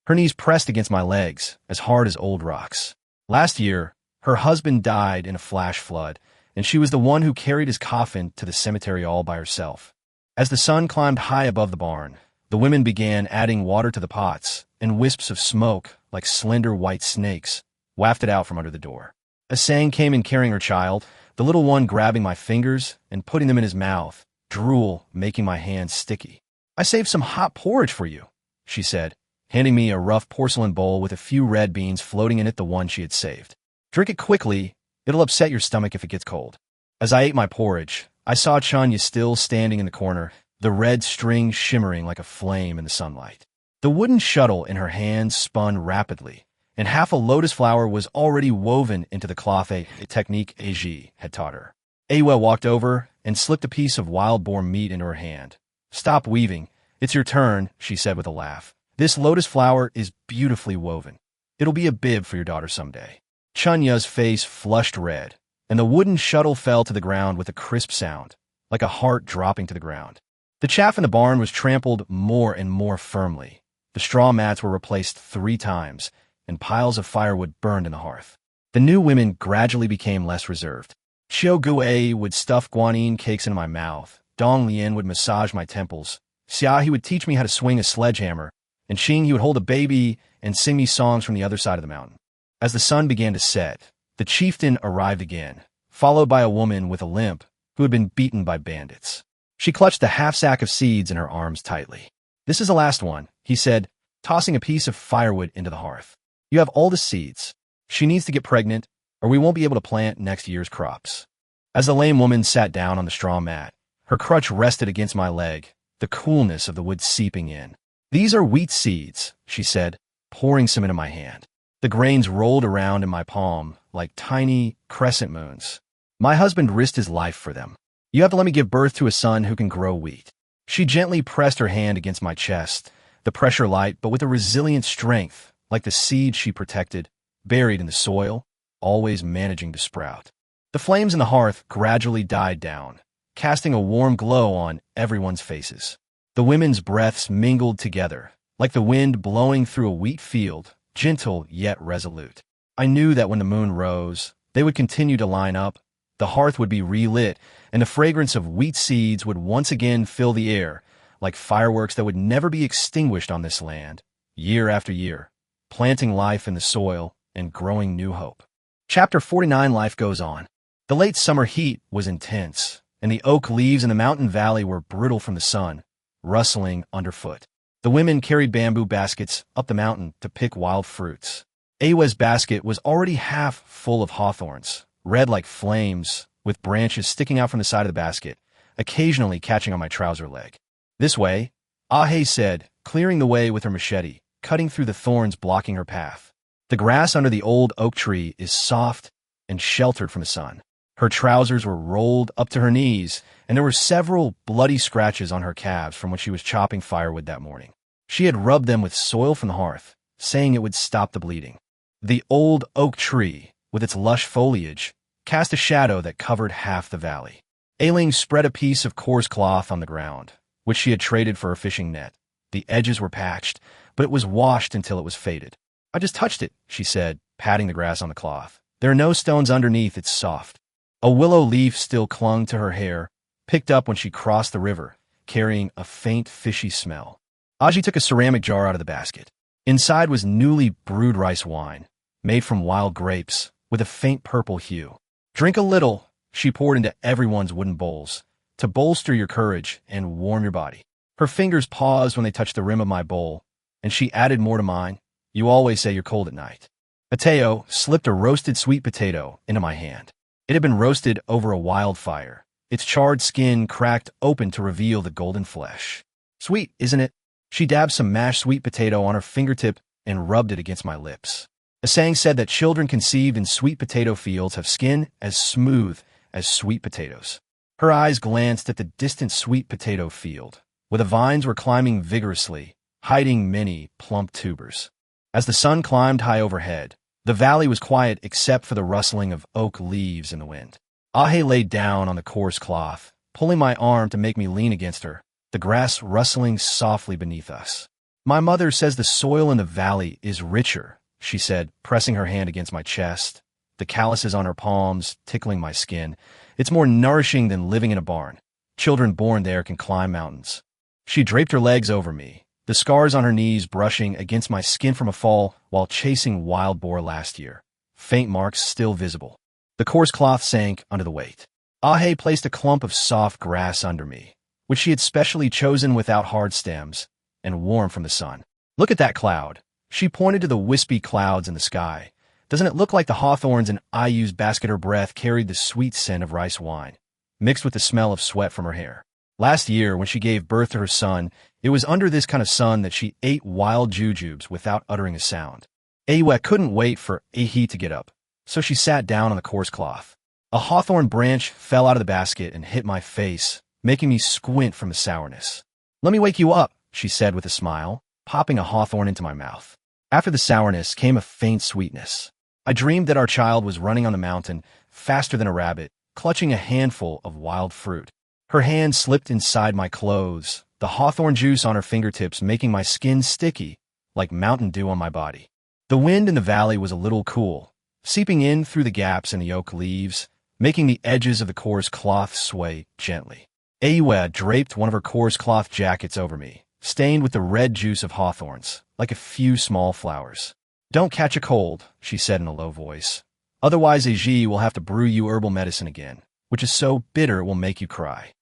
Her knees pressed against my legs, as hard as old rocks. Last year, her husband died in a flash flood, and she was the one who carried his coffin to the cemetery all by herself. As the sun climbed high above the barn, the women began adding water to the pots, and wisps of smoke, like slender white snakes, wafted out from under the door. A Sang came in carrying her child, the little one grabbing my fingers and putting them in his mouth, drool making my hands sticky. I saved some hot porridge for you, she said, handing me a rough porcelain bowl with a few red beans floating in it, the one she had saved. Drink it quickly. It'll upset your stomach if it gets cold. As I ate my porridge, I saw Chanya still standing in the corner, the red string shimmering like a flame in the sunlight. The wooden shuttle in her hands spun rapidly, and half a lotus flower was already woven into the cloth a technique Aaya had taught her. Aaya walked over and slipped a piece of wild boar meat into her hand. Stop weaving. It's your turn, she said with a laugh. This lotus flower is beautifully woven. It'll be a bib for your daughter someday. Chanya's face flushed red, and the wooden shuttle fell to the ground with a crisp sound, like a heart dropping to the ground. The chaff in the barn was trampled more and more firmly. The straw mats were replaced 3 times, and piles of firewood burned in the hearth. The new women gradually became less reserved. Xiao Gui would stuff guanyin cakes into my mouth, Dong Lian would massage my temples, Xia he would teach me how to swing a sledgehammer, and Xing he would hold a baby and sing me songs from the other side of the mountain. As the sun began to set, the chieftain arrived again, followed by a woman with a limp who had been beaten by bandits. She clutched the half-sack of seeds in her arms tightly. This is the last one, he said, tossing a piece of firewood into the hearth. You have all the seeds. She needs to get pregnant, or we won't be able to plant next year's crops. As the lame woman sat down on the straw mat, her crutch rested against my leg, the coolness of the wood seeping in. These are wheat seeds, she said, pouring some into my hand. The grains rolled around in my palm like tiny crescent moons. My husband risked his life for them. You have to let me give birth to a son who can grow wheat. She gently pressed her hand against my chest, the pressure light but with a resilient strength, like the seed she protected, buried in the soil, always managing to sprout. The flames in the hearth gradually died down, casting a warm glow on everyone's faces. The women's breaths mingled together, like the wind blowing through a wheat field, gentle yet resolute. I knew that when the moon rose, they would continue to line up, the hearth would be relit, and the fragrance of wheat seeds would once again fill the air, like fireworks that would never be extinguished on this land, year after year, planting life in the soil and growing new hope. Chapter 49, Life Goes On. The late summer heat was intense, and the oak leaves in the mountain valley were brittle from the sun, rustling underfoot. The women carried bamboo baskets up the mountain to pick wild fruits. Aya's basket was already half full of hawthorns, red like flames, with branches sticking out from the side of the basket, occasionally catching on my trouser leg. This way, Aaya said, clearing the way with her machete, cutting through the thorns blocking her path. The grass under the old oak tree is soft and sheltered from the sun. Her trousers were rolled up to her knees, and there were several bloody scratches on her calves from when she was chopping firewood that morning. She had rubbed them with soil from the hearth, saying it would stop the bleeding. The old oak tree, with its lush foliage, cast a shadow that covered half the valley. Ailing spread a piece of coarse cloth on the ground, which she had traded for a fishing net. The edges were patched, but it was washed until it was faded. I just touched it, she said, patting the grass on the cloth. There are no stones underneath, it's soft. A willow leaf still clung to her hair, picked up when she crossed the river, carrying a faint fishy smell. Aji took a ceramic jar out of the basket. Inside was newly brewed rice wine, made from wild grapes, with a faint purple hue. Drink a little, she poured into everyone's wooden bowls, to bolster your courage and warm your body. Her fingers paused when they touched the rim of my bowl, and she added more to mine. You always say you're cold at night. Ateo slipped a roasted sweet potato into my hand. It had been roasted over a wildfire, its charred skin cracked open to reveal the golden flesh. Sweet, isn't it? She dabbed some mashed sweet potato on her fingertip and rubbed it against my lips. saying said that children conceived in sweet potato fields have skin as smooth as sweet potatoes. Her eyes glanced at the distant sweet potato field, where the vines were climbing vigorously, hiding many plump tubers. As the sun climbed high overhead, the valley was quiet except for the rustling of oak leaves in the wind. Aaya laid down on the coarse cloth, pulling my arm to make me lean against her, the grass rustling softly beneath us. My mother says the soil in the valley is richer, she said, pressing her hand against my chest, the calluses on her palms tickling my skin. It's more nourishing than living in a barn. Children born there can climb mountains. She draped her legs over me, the scars on her knees brushing against my skin from a fall while chasing wild boar last year, faint marks still visible. The coarse cloth sank under the weight. Aaya placed a clump of soft grass under me, which she had specially chosen without hard stems and warm from the sun. Look at that cloud. She pointed to the wispy clouds in the sky. Doesn't it look like the hawthorns in Aaya's basket? Her breath carried the sweet scent of rice wine, mixed with the smell of sweat from her hair. Last year, when she gave birth to her son, it was under this kind of sun that she ate wild jujubes without uttering a sound. Aaya couldn't wait for Aaya to get up, so she sat down on the coarse cloth. A hawthorn branch fell out of the basket and hit my face, making me squint from the sourness. "Let me wake you up," she said with a smile, popping a hawthorn into my mouth. After the sourness came a faint sweetness. I dreamed that our child was running on the mountain, faster than a rabbit, clutching a handful of wild fruit. Her hand slipped inside my clothes, the hawthorn juice on her fingertips making my skin sticky, like mountain dew on my body. The wind in the valley was a little cool, seeping in through the gaps in the oak leaves, making the edges of the coarse cloth sway gently. Aaya draped one of her coarse cloth jackets over me, stained with the red juice of hawthorns, like a few small flowers. "Don't catch a cold," she said in a low voice. "Otherwise Aaya will have to brew you herbal medicine again, which is so bitter it will make you cry."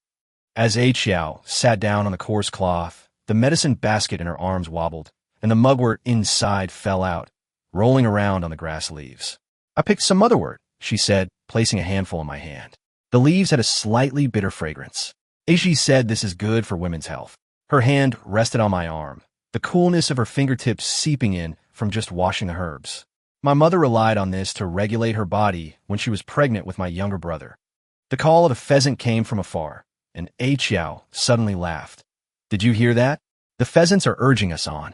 As Aaya sat down on the coarse cloth, the medicine basket in her arms wobbled, and the mugwort inside fell out, rolling around on the grass leaves. "I picked some motherwort," she said, placing a handful in my hand. The leaves had a slightly bitter fragrance. Aaya said this is good for women's health. Her hand rested on my arm, the coolness of her fingertips seeping in from just washing the herbs. My mother relied on this to regulate her body when she was pregnant with my younger brother. The call of a pheasant came from afar, and Aaya suddenly laughed. "Did you hear that? The pheasants are urging us on."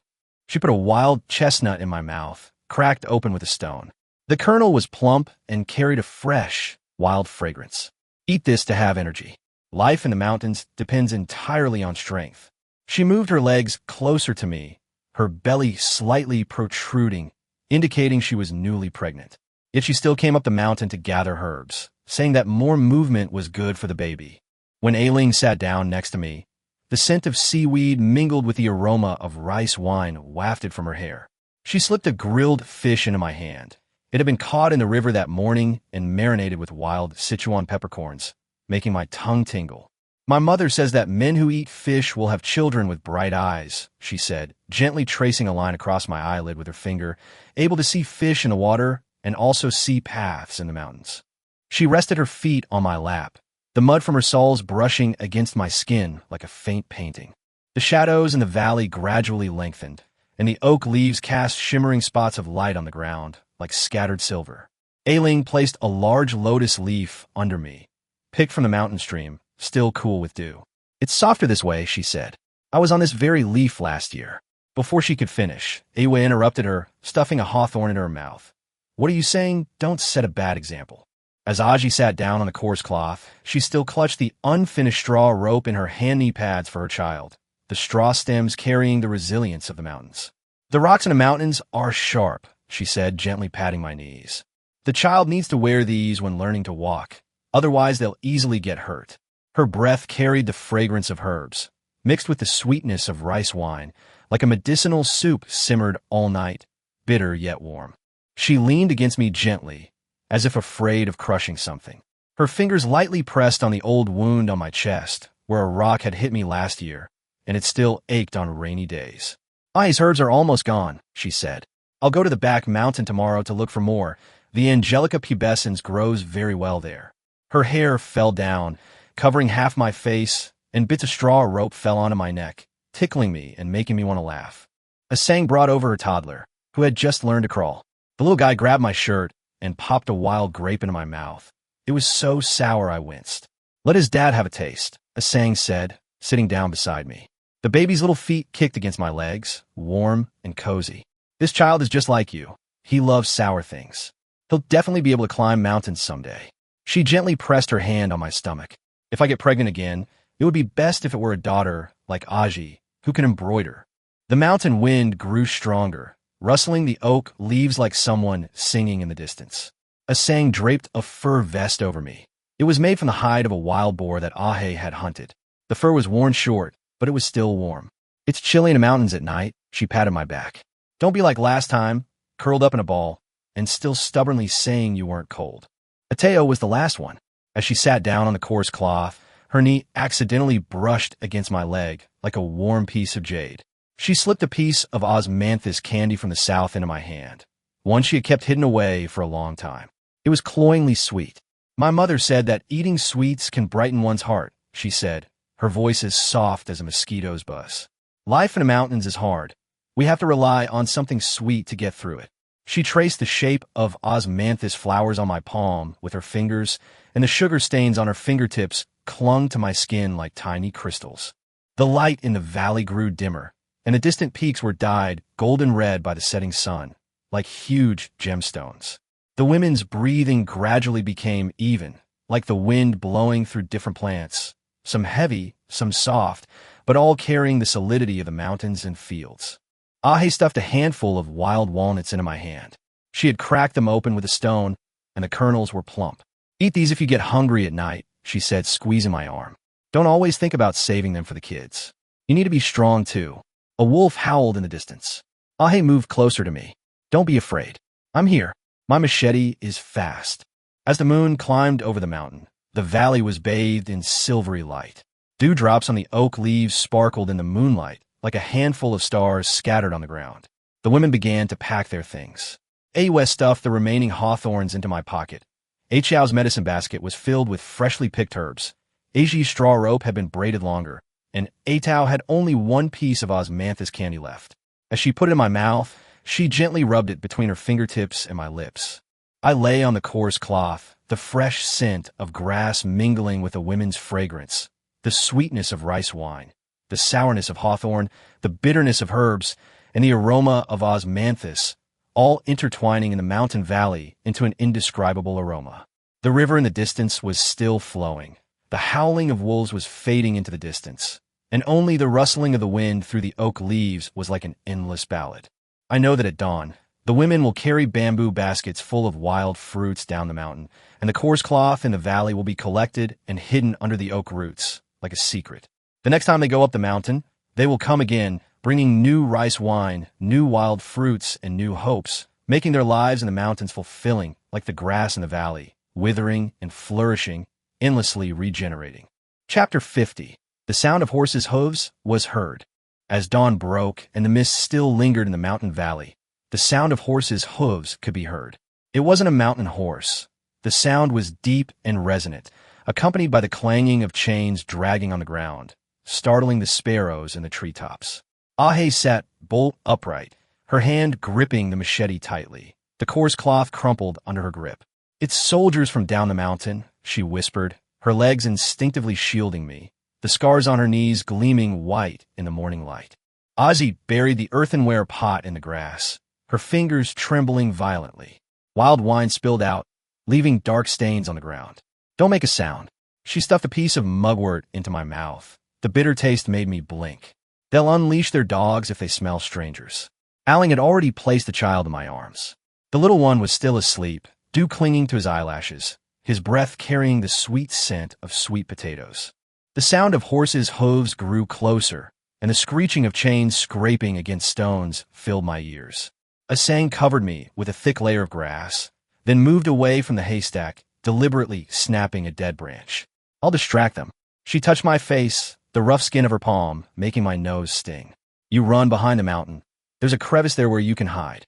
She put a wild chestnut in my mouth, cracked open with a stone. The kernel was plump and carried a fresh, wild fragrance. "Eat this to have energy. Life in the mountains depends entirely on strength." She moved her legs closer to me, her belly slightly protruding, indicating she was newly pregnant. Yet she still came up the mountain to gather herbs, saying that more movement was good for the baby. When Ailing sat down next to me, the scent of seaweed mingled with the aroma of rice wine wafted from her hair. She slipped a grilled fish into my hand. It had been caught in the river that morning and marinated with wild Sichuan peppercorns, making my tongue tingle. "My mother says that men who eat fish will have children with bright eyes," she said, gently tracing a line across my eyelid with her finger, able to see fish in the water and also see paths in the mountains. She rested her feet on my lap, the mud from her soles brushing against my skin like a faint painting. The shadows in the valley gradually lengthened, and the oak leaves cast shimmering spots of light on the ground, like scattered silver. Ailing placed a large lotus leaf under me, picked from the mountain stream, still cool with dew. "It's softer this way," she said. "I was on this very leaf last year." Before she could finish, Aaya interrupted her, stuffing a hawthorn into her mouth. "What are you saying? Don't set a bad example." As Aaya sat down on the coarse cloth, she still clutched the unfinished straw rope in her hand-knee pads for her child, the straw stems carrying the resilience of the mountains. "The rocks in the mountains are sharp," she said, gently patting my knees. "The child needs to wear these when learning to walk, otherwise they'll easily get hurt." Her breath carried the fragrance of herbs, mixed with the sweetness of rice wine, like a medicinal soup simmered all night, bitter yet warm. She leaned against me gently, as if afraid of crushing something. Her fingers lightly pressed on the old wound on my chest, where a rock had hit me last year, and it still ached on rainy days. "Aaya's herbs are almost gone," she said. "I'll go to the back mountain tomorrow to look for more. The Angelica pubescens grows very well there." Her hair fell down, covering half my face, and bits of straw rope fell onto my neck, tickling me and making me want to laugh. A sang brought over her toddler, who had just learned to crawl. The little guy grabbed my shirt and popped a wild grape into my mouth. It was so sour I winced. "Let his dad have a taste," Aaya said, sitting down beside me. The baby's little feet kicked against my legs, warm and cozy. "This child is just like you. He loves sour things. He'll definitely be able to climb mountains someday." She gently pressed her hand on my stomach. "If I get pregnant again, it would be best if it were a daughter like Aaya, who can embroider." The mountain wind grew stronger, rustling the oak leaves like someone singing in the distance. Aaya draped a fur vest over me. It was made from the hide of a wild boar that Aaya had hunted. The fur was worn short, but it was still warm. "It's chilly in the mountains at night," she patted my back. "Don't be like last time, curled up in a ball, and still stubbornly saying you weren't cold." Aaya was the last one. As she sat down on the coarse cloth, her knee accidentally brushed against my leg like a warm piece of jade. She slipped a piece of osmanthus candy from the south into my hand, one she had kept hidden away for a long time. It was cloyingly sweet. "My mother said that eating sweets can brighten one's heart," she said, her voice as soft as a mosquito's buzz. "Life in the mountains is hard. We have to rely on something sweet to get through it." She traced the shape of osmanthus flowers on my palm with her fingers, and the sugar stains on her fingertips clung to my skin like tiny crystals. The light in the valley grew dimmer, and the distant peaks were dyed golden red by the setting sun, like huge gemstones. The women's breathing gradually became even, like the wind blowing through different plants, some heavy, some soft, but all carrying the solidity of the mountains and fields. Aaya stuffed a handful of wild walnuts into my hand. She had cracked them open with a stone, and the kernels were plump. "Eat these if you get hungry at night," she said, squeezing my arm. "Don't always think about saving them for the kids. You need to be strong, too." A wolf howled in the distance. Aaya moved closer to me. "Don't be afraid. I'm here. My machete is fast." As the moon climbed over the mountain, the valley was bathed in silvery light. Dewdrops on the oak leaves sparkled in the moonlight, like a handful of stars scattered on the ground. The women began to pack their things. Aaya stuffed the remaining hawthorns into my pocket. Achao's medicine basket was filled with freshly picked herbs. Aiji's straw rope had been braided longer, and Atao had only one piece of osmanthus candy left. As she put it in my mouth, she gently rubbed it between her fingertips and my lips. I lay on the coarse cloth, the fresh scent of grass mingling with the women's fragrance, the sweetness of rice wine, the sourness of hawthorn, the bitterness of herbs, and the aroma of osmanthus, all intertwining in the mountain valley into an indescribable aroma. The river in the distance was still flowing. The howling of wolves was fading into the distance, and only the rustling of the wind through the oak leaves was like an endless ballad. I know that at dawn, the women will carry bamboo baskets full of wild fruits down the mountain, and the coarse cloth in the valley will be collected and hidden under the oak roots, like a secret. The next time they go up the mountain, they will come again, bringing new rice wine, new wild fruits, and new hopes, making their lives in the mountains fulfilling, like the grass in the valley, withering and flourishing, endlessly regenerating. Chapter 50. The sound of horses' hooves was heard. As dawn broke and the mist still lingered in the mountain valley, the sound of horses' hooves could be heard. It wasn't a mountain horse. The sound was deep and resonant, accompanied by the clanging of chains dragging on the ground, startling the sparrows in the treetops. Aaya sat bolt upright, her hand gripping the machete tightly. The coarse cloth crumpled under her grip. "It's soldiers from down the mountain," she whispered, her legs instinctively shielding me, the scars on her knees gleaming white in the morning light. Ozzy buried the earthenware pot in the grass, her fingers trembling violently. Wild wine spilled out, leaving dark stains on the ground. "Don't make a sound." She stuffed a piece of mugwort into my mouth. The bitter taste made me blink. "They'll unleash their dogs if they smell strangers." Aling had already placed the child in my arms. The little one was still asleep, dew clinging to his eyelashes, his breath carrying the sweet scent of sweet potatoes. The sound of horses' hooves grew closer, and the screeching of chains scraping against stones filled my ears. Aaya covered me with a thick layer of grass, then moved away from the haystack, deliberately snapping a dead branch. "I'll distract them." She touched my face, the rough skin of her palm making my nose sting. "You run behind the mountain. There's a crevice there where you can hide."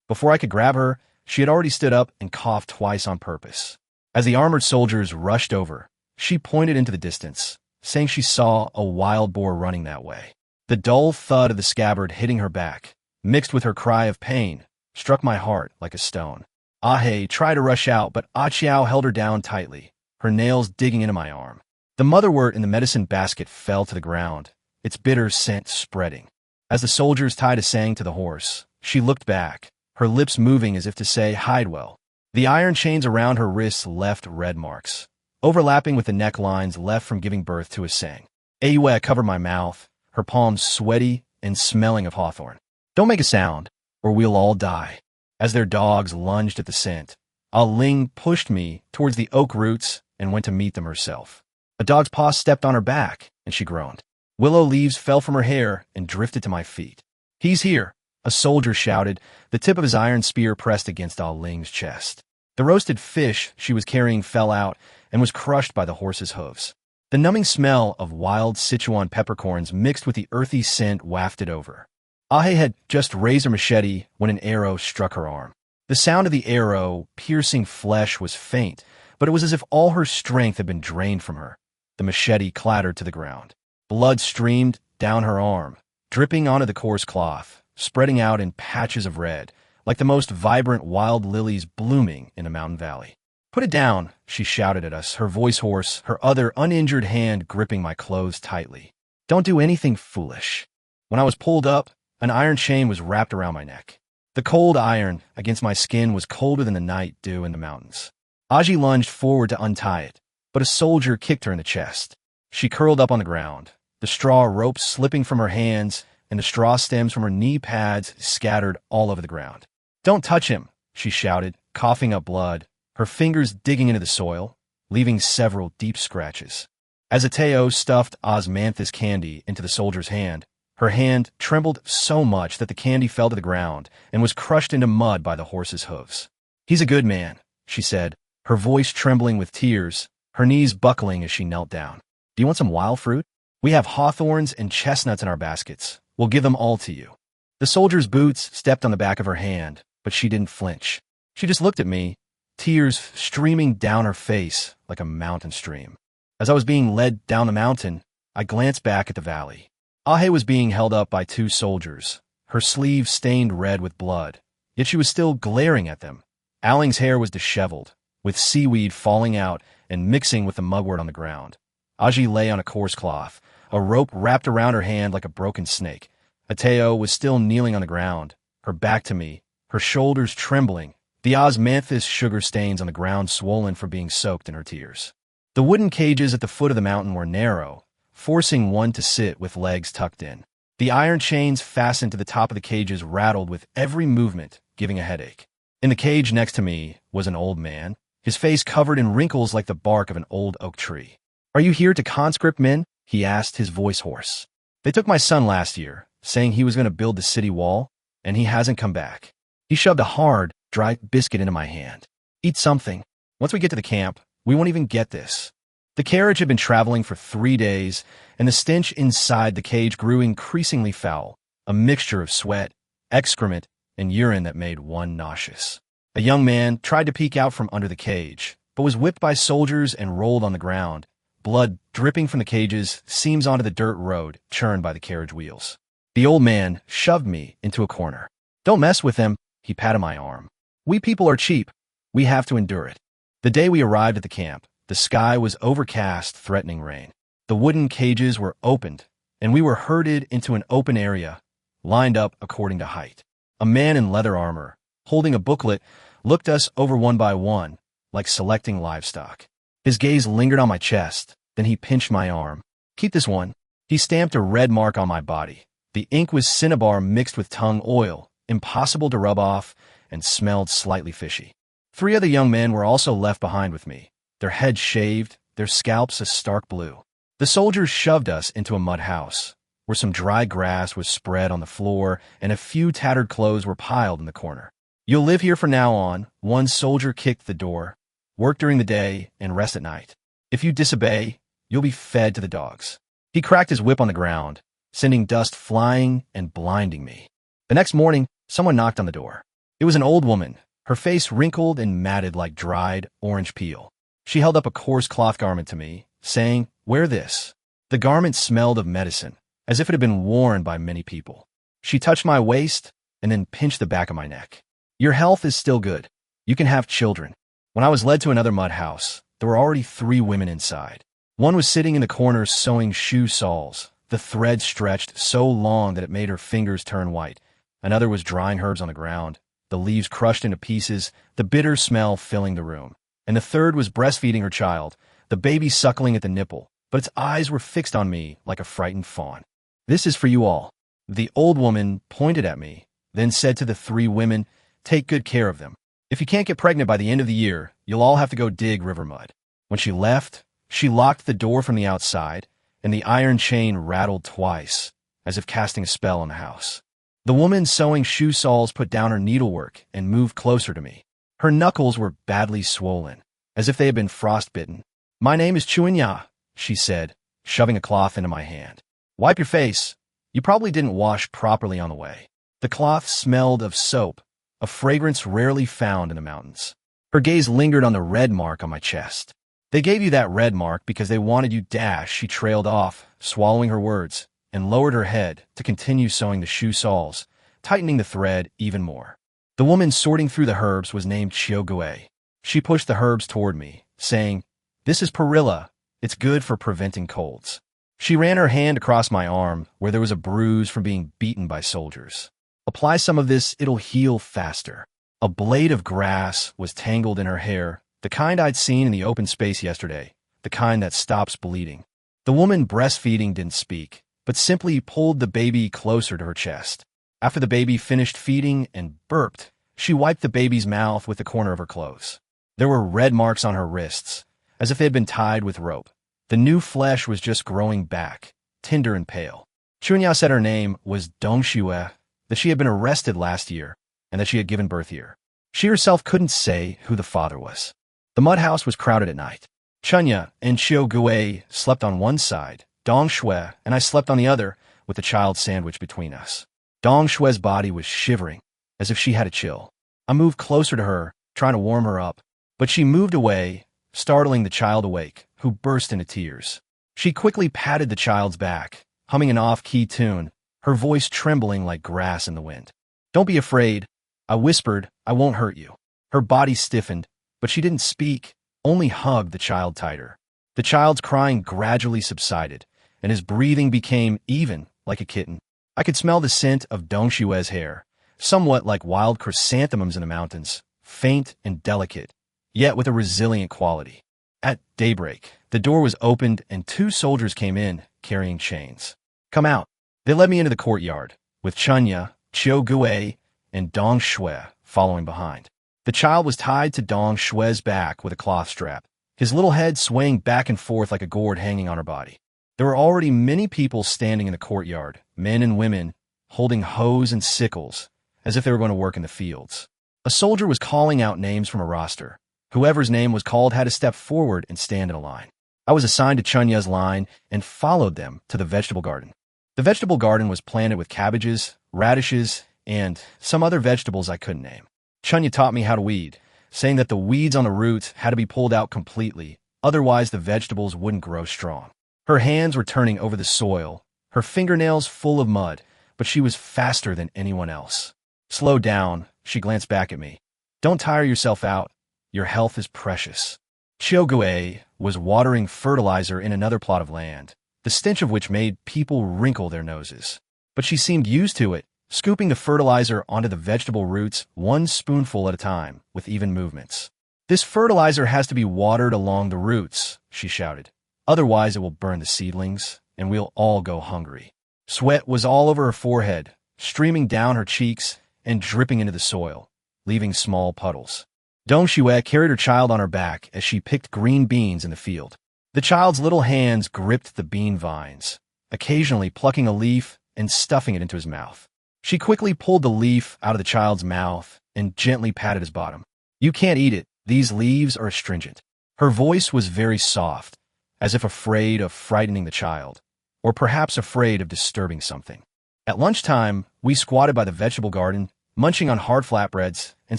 Before I could grab her, she had already stood up and coughed twice on purpose. As the armored soldiers rushed over, she pointed into the distance, saying she saw a wild boar running that way. The dull thud of the scabbard hitting her back, mixed with her cry of pain, struck my heart like a stone. Aaya tried to rush out, but Achiao held her down tightly, her nails digging into my arm. The motherwort in the medicine basket fell to the ground, its bitter scent spreading. As the soldiers tied a sang to the horse, she looked back, her lips moving as if to say, "Hide well." The iron chains around her wrists left red marks, overlapping with the necklines left from giving birth to a sang. Aaya covered my mouth, her palms sweaty and smelling of hawthorn. "Don't make a sound, or we'll all die." As their dogs lunged at the scent, Ling pushed me towards the oak roots and went to meet them herself. A dog's paw stepped on her back, and she groaned. Willow leaves fell from her hair and drifted to my feet. "He's here," a soldier shouted, the tip of his iron spear pressed against Ling's chest. The roasted fish she was carrying fell out and was crushed by the horse's hooves. The numbing smell of wild Sichuan peppercorns mixed with the earthy scent wafted over. Aaya had just raised her machete when an arrow struck her arm. The sound of the arrow piercing flesh was faint, but it was as if all her strength had been drained from her. The machete clattered to the ground. Blood streamed down her arm, dripping onto the coarse cloth, spreading out in patches of red, like the most vibrant wild lilies blooming in a mountain valley. "Put it down," she shouted at us, her voice hoarse, her other uninjured hand gripping my clothes tightly. "Don't do anything foolish." When I was pulled up, an iron chain was wrapped around my neck. The cold iron against my skin was colder than the night dew in the mountains. Aji lunged forward to untie it, but a soldier kicked her in the chest. She curled up on the ground, the straw rope slipping from her hands and the straw stems from her knee pads scattered all over the ground. "Don't touch him," she shouted, coughing up blood, her fingers digging into the soil, leaving several deep scratches. As Ateo stuffed osmanthus candy into the soldier's hand, her hand trembled so much that the candy fell to the ground and was crushed into mud by the horse's hooves. "He's a good man," she said, her voice trembling with tears, her knees buckling as she knelt down. "Do you want some wild fruit? We have hawthorns and chestnuts in our baskets. We'll give them all to you." The soldier's boots stepped on the back of her hand, but she didn't flinch. She just looked at me, tears streaming down her face like a mountain stream. As I was being led down the mountain, I glanced back at the valley. Aaya was being held up by two soldiers, her sleeve stained red with blood, yet she was still glaring at them. Aling's hair was disheveled, with seaweed falling out and mixing with the mugwort on the ground. Aji lay on a coarse cloth, a rope wrapped around her hand like a broken snake. Ateo was still kneeling on the ground, her back to me, her shoulders trembling, the osmanthus sugar stains on the ground swollen from being soaked in her tears. The wooden cages at the foot of the mountain were narrow, forcing one to sit with legs tucked in. The iron chains fastened to the top of the cages rattled with every movement, giving a headache. In the cage next to me was an old man, his face covered in wrinkles like the bark of an old oak tree. "Are you here to conscript men?" he asked, his voice hoarse. "They took my son last year, saying he was going to build the city wall, and he hasn't come back." He shoved a hard, dry biscuit into my hand. "Eat something. Once we get to the camp, we won't even get this." The carriage had been traveling for 3 days, and the stench inside the cage grew increasingly foul, a mixture of sweat, excrement, and urine that made one nauseous. A young man tried to peek out from under the cage, but was whipped by soldiers and rolled on the ground, blood dripping from the cage's seams onto the dirt road churned by the carriage wheels. The old man shoved me into a corner. "Don't mess with them," he patted my arm. "We people are cheap. We have to endure it." The day we arrived at the camp, the sky was overcast, threatening rain. The wooden cages were opened, and we were herded into an open area, lined up according to height. A man in leather armor, holding a booklet, looked us over one by one, like selecting livestock. His gaze lingered on my chest, then he pinched my arm. "Keep this one." He stamped a red mark on my body. The ink was cinnabar mixed with tung oil, impossible to rub off, and smelled slightly fishy. 3 other young men were also left behind with me, their heads shaved, their scalps a stark blue. The soldiers shoved us into a mud house, where some dry grass was spread on the floor and a few tattered clothes were piled in the corner. "You'll live here from now on," one soldier kicked the door. "Work during the day and rest at night. If you disobey, you'll be fed to the dogs." He cracked his whip on the ground, sending dust flying and blinding me. The next morning, someone knocked on the door. It was an old woman, her face wrinkled and matted like dried orange peel. She held up a coarse cloth garment to me, saying, "Wear this." The garment smelled of medicine, as if it had been worn by many people. She touched my waist and then pinched the back of my neck. Your health is still good. You can have children. When I was led to another mud house, there were already 3 women inside. One was sitting in the corner sewing shoe soles, the thread stretched so long that it made her fingers turn white. Another was drying herbs on the ground, the leaves crushed into pieces, the bitter smell filling the room. And the third was breastfeeding her child, the baby suckling at the nipple, but its eyes were fixed on me like a frightened fawn. This is for you all. The old woman pointed at me, then said to the 3 women, take good care of them. If you can't get pregnant by the end of the year, you'll all have to go dig river mud. When she left, she locked the door from the outside, and the iron chain rattled twice, as if casting a spell on the house. The woman sewing shoe soles put down her needlework and moved closer to me. Her knuckles were badly swollen, as if they had been frostbitten. My name is Chuanya, she said, shoving a cloth into my hand. Wipe your face. You probably didn't wash properly on the way. The cloth smelled of soap, a fragrance rarely found in the mountains. Her gaze lingered on the red mark on my chest. They gave you that red mark because they wanted you dash. She trailed off, swallowing her words, and lowered her head to continue sewing the shoe soles, tightening the thread even more. The woman sorting through the herbs was named Chiogue. She pushed the herbs toward me, saying, this is perilla. It's good for preventing colds. She ran her hand across my arm where there was a bruise from being beaten by soldiers. Apply some of this, it'll heal faster. A blade of grass was tangled in her hair, the kind I'd seen in the open space yesterday, the kind that stops bleeding. The woman breastfeeding didn't speak, but simply pulled the baby closer to her chest. After the baby finished feeding and burped, she wiped the baby's mouth with the corner of her clothes. There were red marks on her wrists, as if they had been tied with rope. The new flesh was just growing back, tender and pale. Chunya said her name was Dongshue, that she had been arrested last year, and that she had given birth here. She herself couldn't say who the father was. The mud house was crowded at night. Chunya and Chiogue slept on one side, Dongshui and I slept on the other, with the child sandwiched between us. Dongshue's body was shivering, as if she had a chill. I moved closer to her, trying to warm her up, but she moved away, startling the child awake, who burst into tears. She quickly patted the child's back, humming an off-key tune, her voice trembling like grass in the wind. Don't be afraid, I whispered, I won't hurt you. Her body stiffened, but she didn't speak, only hugged the child tighter. The child's crying gradually subsided, and his breathing became even, like a kitten. I could smell the scent of Dongshue's hair, somewhat like wild chrysanthemums in the mountains, faint and delicate, yet with a resilient quality. At daybreak, the door was opened and 2 soldiers came in, carrying chains. Come out. They led me into the courtyard, with Chunya, Chiogue, and Dongshui following behind. The child was tied to Dongshue's back with a cloth strap, his little head swaying back and forth like a gourd hanging on her body. There were already many people standing in the courtyard, men and women, holding hoes and sickles, as if they were going to work in the fields. A soldier was calling out names from a roster. Whoever's name was called had to step forward and stand in a line. I was assigned to Chunya's line and followed them to the vegetable garden. The vegetable garden was planted with cabbages, radishes, and some other vegetables I couldn't name. Chunya taught me how to weed, saying that the weeds on the roots had to be pulled out completely, otherwise the vegetables wouldn't grow strong. Her hands were turning over the soil, her fingernails full of mud, but she was faster than anyone else. Slow down, she glanced back at me. Don't tire yourself out. Your health is precious. Chiogue was watering fertilizer in another plot of land, the stench of which made people wrinkle their noses. But she seemed used to it, scooping the fertilizer onto the vegetable roots 1 spoonful at a time, with even movements. This fertilizer has to be watered along the roots, she shouted. Otherwise it will burn the seedlings, and we'll all go hungry. Sweat was all over her forehead, streaming down her cheeks and dripping into the soil, leaving small puddles. Dongshue carried her child on her back as she picked green beans in the field. The child's little hands gripped the bean vines, occasionally plucking a leaf and stuffing it into his mouth. She quickly pulled the leaf out of the child's mouth and gently patted his bottom. You can't eat it. These leaves are astringent. Her voice was very soft, as if afraid of frightening the child, or perhaps afraid of disturbing something. At lunchtime, we squatted by the vegetable garden, munching on hard flatbreads and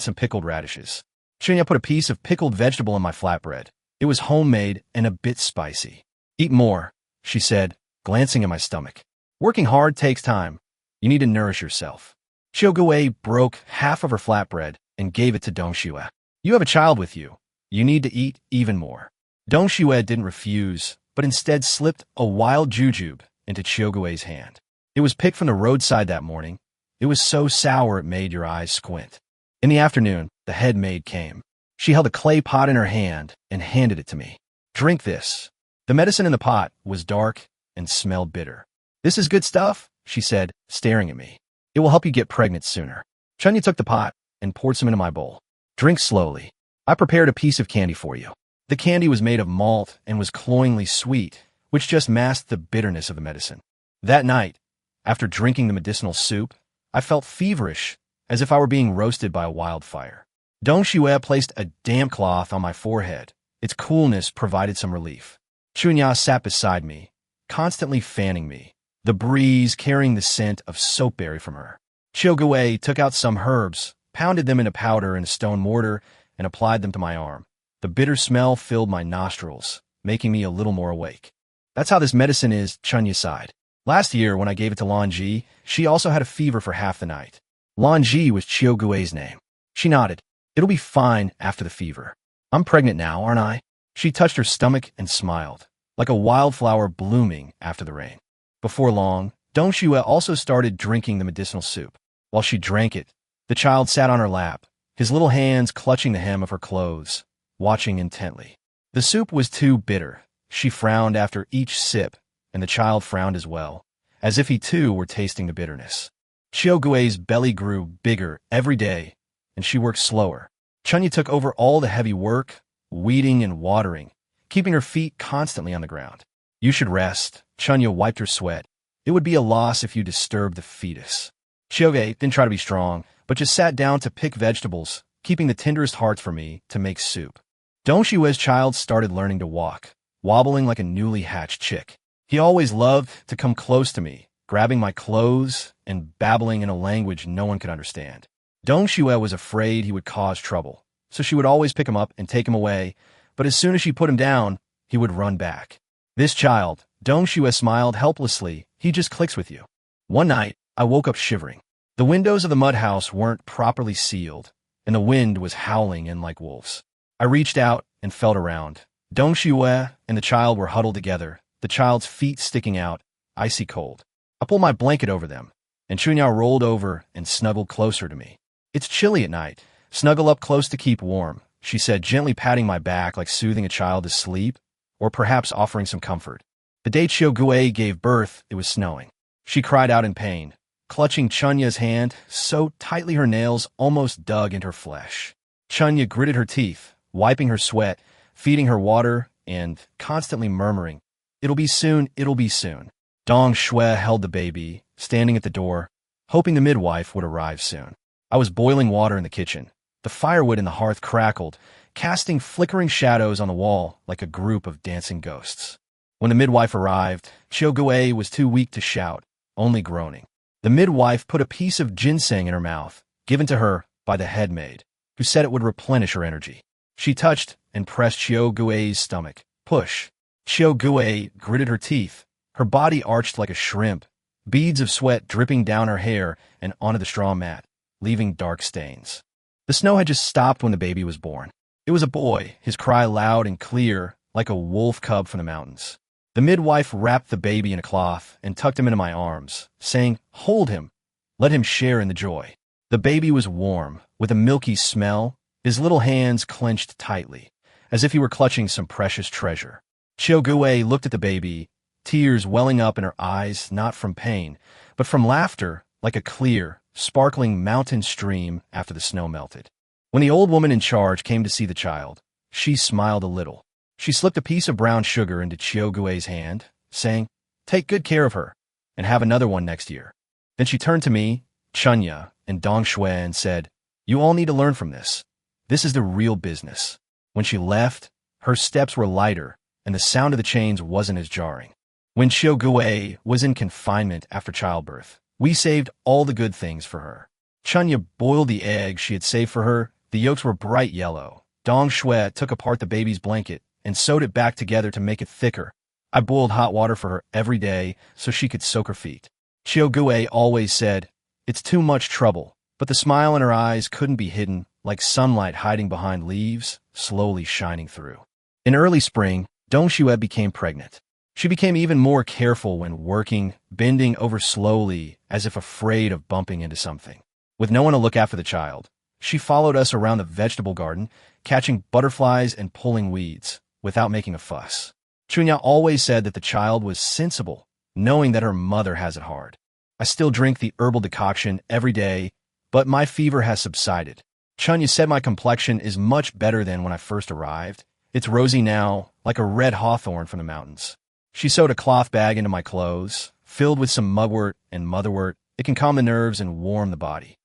some pickled radishes. Chunya put a piece of pickled vegetable in my flatbread. It was homemade and a bit spicy. Eat more, she said, glancing at my stomach. Working hard takes time. You need to nourish yourself. Chiogue broke half of her flatbread and gave it to Dong Shue. You have a child with you. You need to eat even more. Dong Shue didn't refuse, but instead slipped a wild jujube into Chiogue's hand. It was picked from the roadside that morning. It was so sour it made your eyes squint. In the afternoon, the head maid came. She held a clay pot in her hand and handed it to me. Drink this. The medicine in the pot was dark and smelled bitter. This is good stuff, she said, staring at me. It will help you get pregnant sooner. Chunya took the pot and poured some into my bowl. Drink slowly. I prepared a piece of candy for you. The candy was made of malt and was cloyingly sweet, which just masked the bitterness of the medicine. That night, after drinking the medicinal soup, I felt feverish, as if I were being roasted by a wildfire. Dong Shue placed a damp cloth on my forehead. Its coolness provided some relief. Chunya sat beside me, constantly fanning me, the breeze carrying the scent of soapberry from her. Chiogue took out some herbs, pounded them into powder in a stone mortar, and applied them to my arm. The bitter smell filled my nostrils, making me a little more awake. That's how this medicine is, Chunya sighed. Last year, when I gave it to Lanji, she also had a fever for half the night. Lanji was Chiogue's name. She nodded. It'll be fine after the fever. I'm pregnant now, aren't I? She touched her stomach and smiled, like a wildflower blooming after the rain. Before long, Dong Shue also started drinking the medicinal soup. While she drank it, the child sat on her lap, his little hands clutching the hem of her clothes, watching intently. The soup was too bitter. She frowned after each sip, and the child frowned as well, as if he too were tasting the bitterness. Chiogue's belly grew bigger every day, and she worked slower. Chunya took over all the heavy work, weeding and watering, keeping her feet constantly on the ground. You should rest. Chunya wiped her sweat. It would be a loss if you disturbed the fetus. Chiogue didn't try to be strong, but just sat down to pick vegetables, keeping the tenderest hearts for me to make soup. Dong Shue's child started learning to walk, wobbling like a newly hatched chick. He always loved to come close to me, grabbing my clothes and babbling in a language no one could understand. Dong Shue was afraid he would cause trouble, so she would always pick him up and take him away, but as soon as she put him down, he would run back. This child, Dong Shue smiled helplessly, he just clicks with you. One night, I woke up shivering. The windows of the mud house weren't properly sealed, and the wind was howling in like wolves. I reached out and felt around. Dong Shue and the child were huddled together, the child's feet sticking out, icy cold. I pulled my blanket over them, and Chunya rolled over and snuggled closer to me. It's chilly at night. Snuggle up close to keep warm, she said, gently patting my back like soothing a child to sleep, or perhaps offering some comfort. The day Chiogue gave birth, it was snowing. She cried out in pain, clutching Chunya's hand so tightly her nails almost dug into her flesh. Chunya gritted her teeth, wiping her sweat, feeding her water, and constantly murmuring, "It'll be soon, it'll be soon." Dong Shue held the baby, standing at the door, hoping the midwife would arrive soon. I was boiling water in the kitchen. The firewood in the hearth crackled, casting flickering shadows on the wall like a group of dancing ghosts. When the midwife arrived, Chiogue was too weak to shout, only groaning. The midwife put a piece of ginseng in her mouth, given to her by the head maid, who said it would replenish her energy. She touched and pressed Chiogue's stomach. Push. Chiogue gritted her teeth. Her body arched like a shrimp, beads of sweat dripping down her hair and onto the straw mat, leaving dark stains. The snow had just stopped when the baby was born. It was a boy, his cry loud and clear, like a wolf cub from the mountains. The midwife wrapped the baby in a cloth and tucked him into my arms, saying, "Hold him. Let him share in the joy." The baby was warm, with a milky smell, his little hands clenched tightly, as if he were clutching some precious treasure. Chiogue looked at the baby, tears welling up in her eyes not from pain, but from laughter, like a clear, sparkling mountain stream after the snow melted. When the old woman in charge came to see the child, she smiled a little. She slipped a piece of brown sugar into Chiogue's hand, saying, "Take good care of her, and have another one next year." Then she turned to me, Chunya, and Dong Shue and said, "You all need to learn from this. This is the real business." When she left, her steps were lighter, and the sound of the chains wasn't as jarring. When Chiogue was in confinement after childbirth, we saved all the good things for her. Chunya boiled the eggs she had saved for her. The yolks were bright yellow. Dong Shue took apart the baby's blanket and sewed it back together to make it thicker. I boiled hot water for her every day so she could soak her feet. Chiogue always said, "It's too much trouble," but the smile in her eyes couldn't be hidden like sunlight hiding behind leaves, slowly shining through. In early spring, Dongxue became pregnant. She became even more careful when working, bending over slowly as if afraid of bumping into something. With no one to look after the child, she followed us around the vegetable garden, catching butterflies and pulling weeds, without making a fuss. Chunya always said that the child was sensible, knowing that her mother has it hard. I still drink the herbal decoction every day, but my fever has subsided. Chunya said my complexion is much better than when I first arrived. It's rosy now, like a red hawthorn from the mountains. She sewed a cloth bag into my clothes, filled with some mugwort and motherwort. It can calm the nerves and warm the body.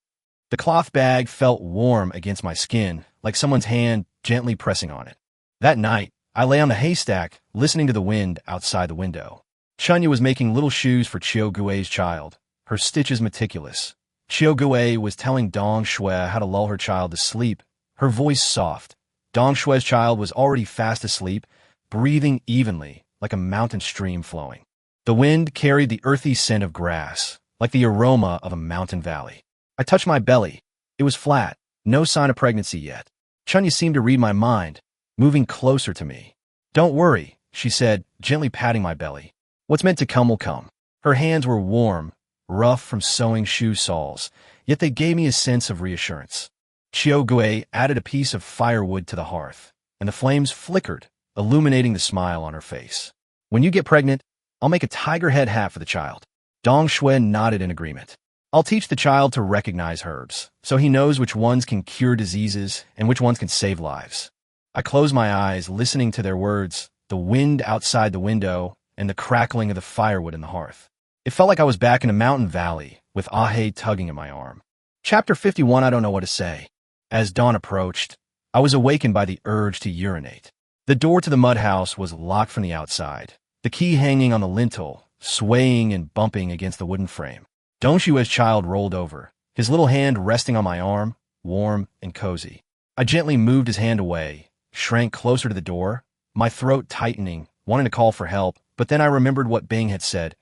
The cloth bag felt warm against my skin, like someone's hand gently pressing on it. That night, I lay on the haystack, listening to the wind outside the window. Chunya was making little shoes for Qiugui's child, her stitches meticulous. Qiugui was telling Dongxue how to lull her child to sleep, her voice soft. Dongshue's child was already fast asleep, breathing evenly, like a mountain stream flowing. The wind carried the earthy scent of grass, like the aroma of a mountain valley. I touched my belly. It was flat, no sign of pregnancy yet. Chunya seemed to read my mind, moving closer to me. "Don't worry," she said, gently patting my belly. "What's meant to come will come." Her hands were warm, rough from sewing shoe soles, yet they gave me a sense of reassurance. Qiugui added a piece of firewood to the hearth, and the flames flickered, illuminating the smile on her face. "When you get pregnant, I'll make a tiger head hat for the child." Dongxue nodded in agreement. "I'll teach the child to recognize herbs, so he knows which ones can cure diseases and which ones can save lives." I closed my eyes, listening to their words, the wind outside the window and the crackling of the firewood in the hearth. It felt like I was back in a mountain valley, with Aaya tugging at my arm. Chapter 51. I don't know what to say. As dawn approached, I was awakened by the urge to urinate. The door to the mud house was locked from the outside, the key hanging on the lintel, swaying and bumping against the wooden frame. Dongshue's child rolled over, his little hand resting on my arm, warm and cozy. I gently moved his hand away, shrank closer to the door, my throat tightening, wanting to call for help, but then I remembered what Bing had said.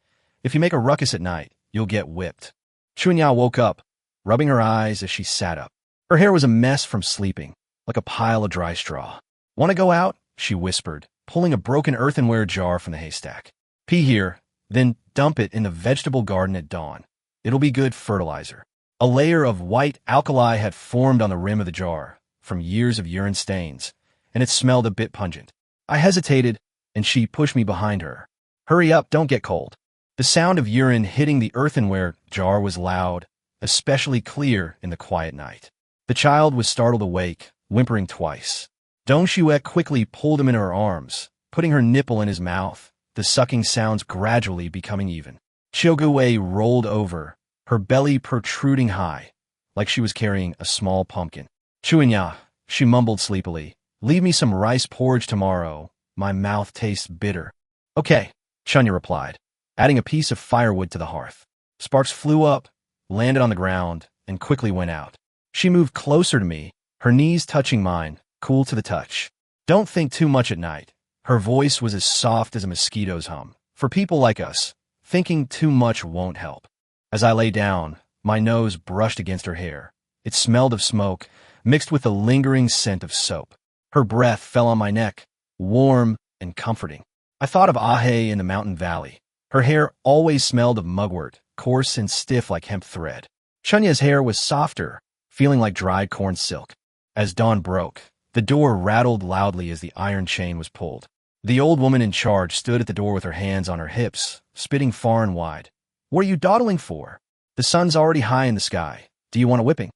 "If you make a ruckus at night, you'll get whipped." Chunya woke up, rubbing her eyes as she sat up. Her hair was a mess from sleeping, like a pile of dry straw. "Want to go out?" she whispered, pulling a broken earthenware jar from the haystack. "Pee here, then dump it in the vegetable garden at dawn. It'll be good fertilizer." A layer of white alkali had formed on the rim of the jar, from years of urine stains, and it smelled a bit pungent. I hesitated, and she pushed me behind her. "Hurry up, don't get cold." The sound of urine hitting the earthenware jar was loud, especially clear in the quiet night. The child was startled awake, whimpering twice. Dongxue quickly pulled him in her arms, putting her nipple in his mouth, the sucking sounds gradually becoming even. Qiugui rolled over, her belly protruding high, like she was carrying a small pumpkin. "Chunya," she mumbled sleepily, "leave me some rice porridge tomorrow. My mouth tastes bitter." "Okay," Chunya replied, adding a piece of firewood to the hearth. Sparks flew up, landed on the ground, and quickly went out. She moved closer to me, her knees touching mine, cool to the touch. "Don't think too much at night." Her voice was as soft as a mosquito's hum. For people like us, thinking too much won't help. As I lay down, my nose brushed against her hair. It smelled of smoke, mixed with the lingering scent of soap. Her breath fell on my neck, warm and comforting. I thought of Aaya in the mountain valley. Her hair always smelled of mugwort, coarse and stiff like hemp thread. Chunya's hair was softer, feeling like dried corn silk. As dawn broke, the door rattled loudly as the iron chain was pulled. The old woman in charge stood at the door with her hands on her hips, spitting far and wide. "What are you dawdling for? The sun's already high in the sky. Do you want a whipping?"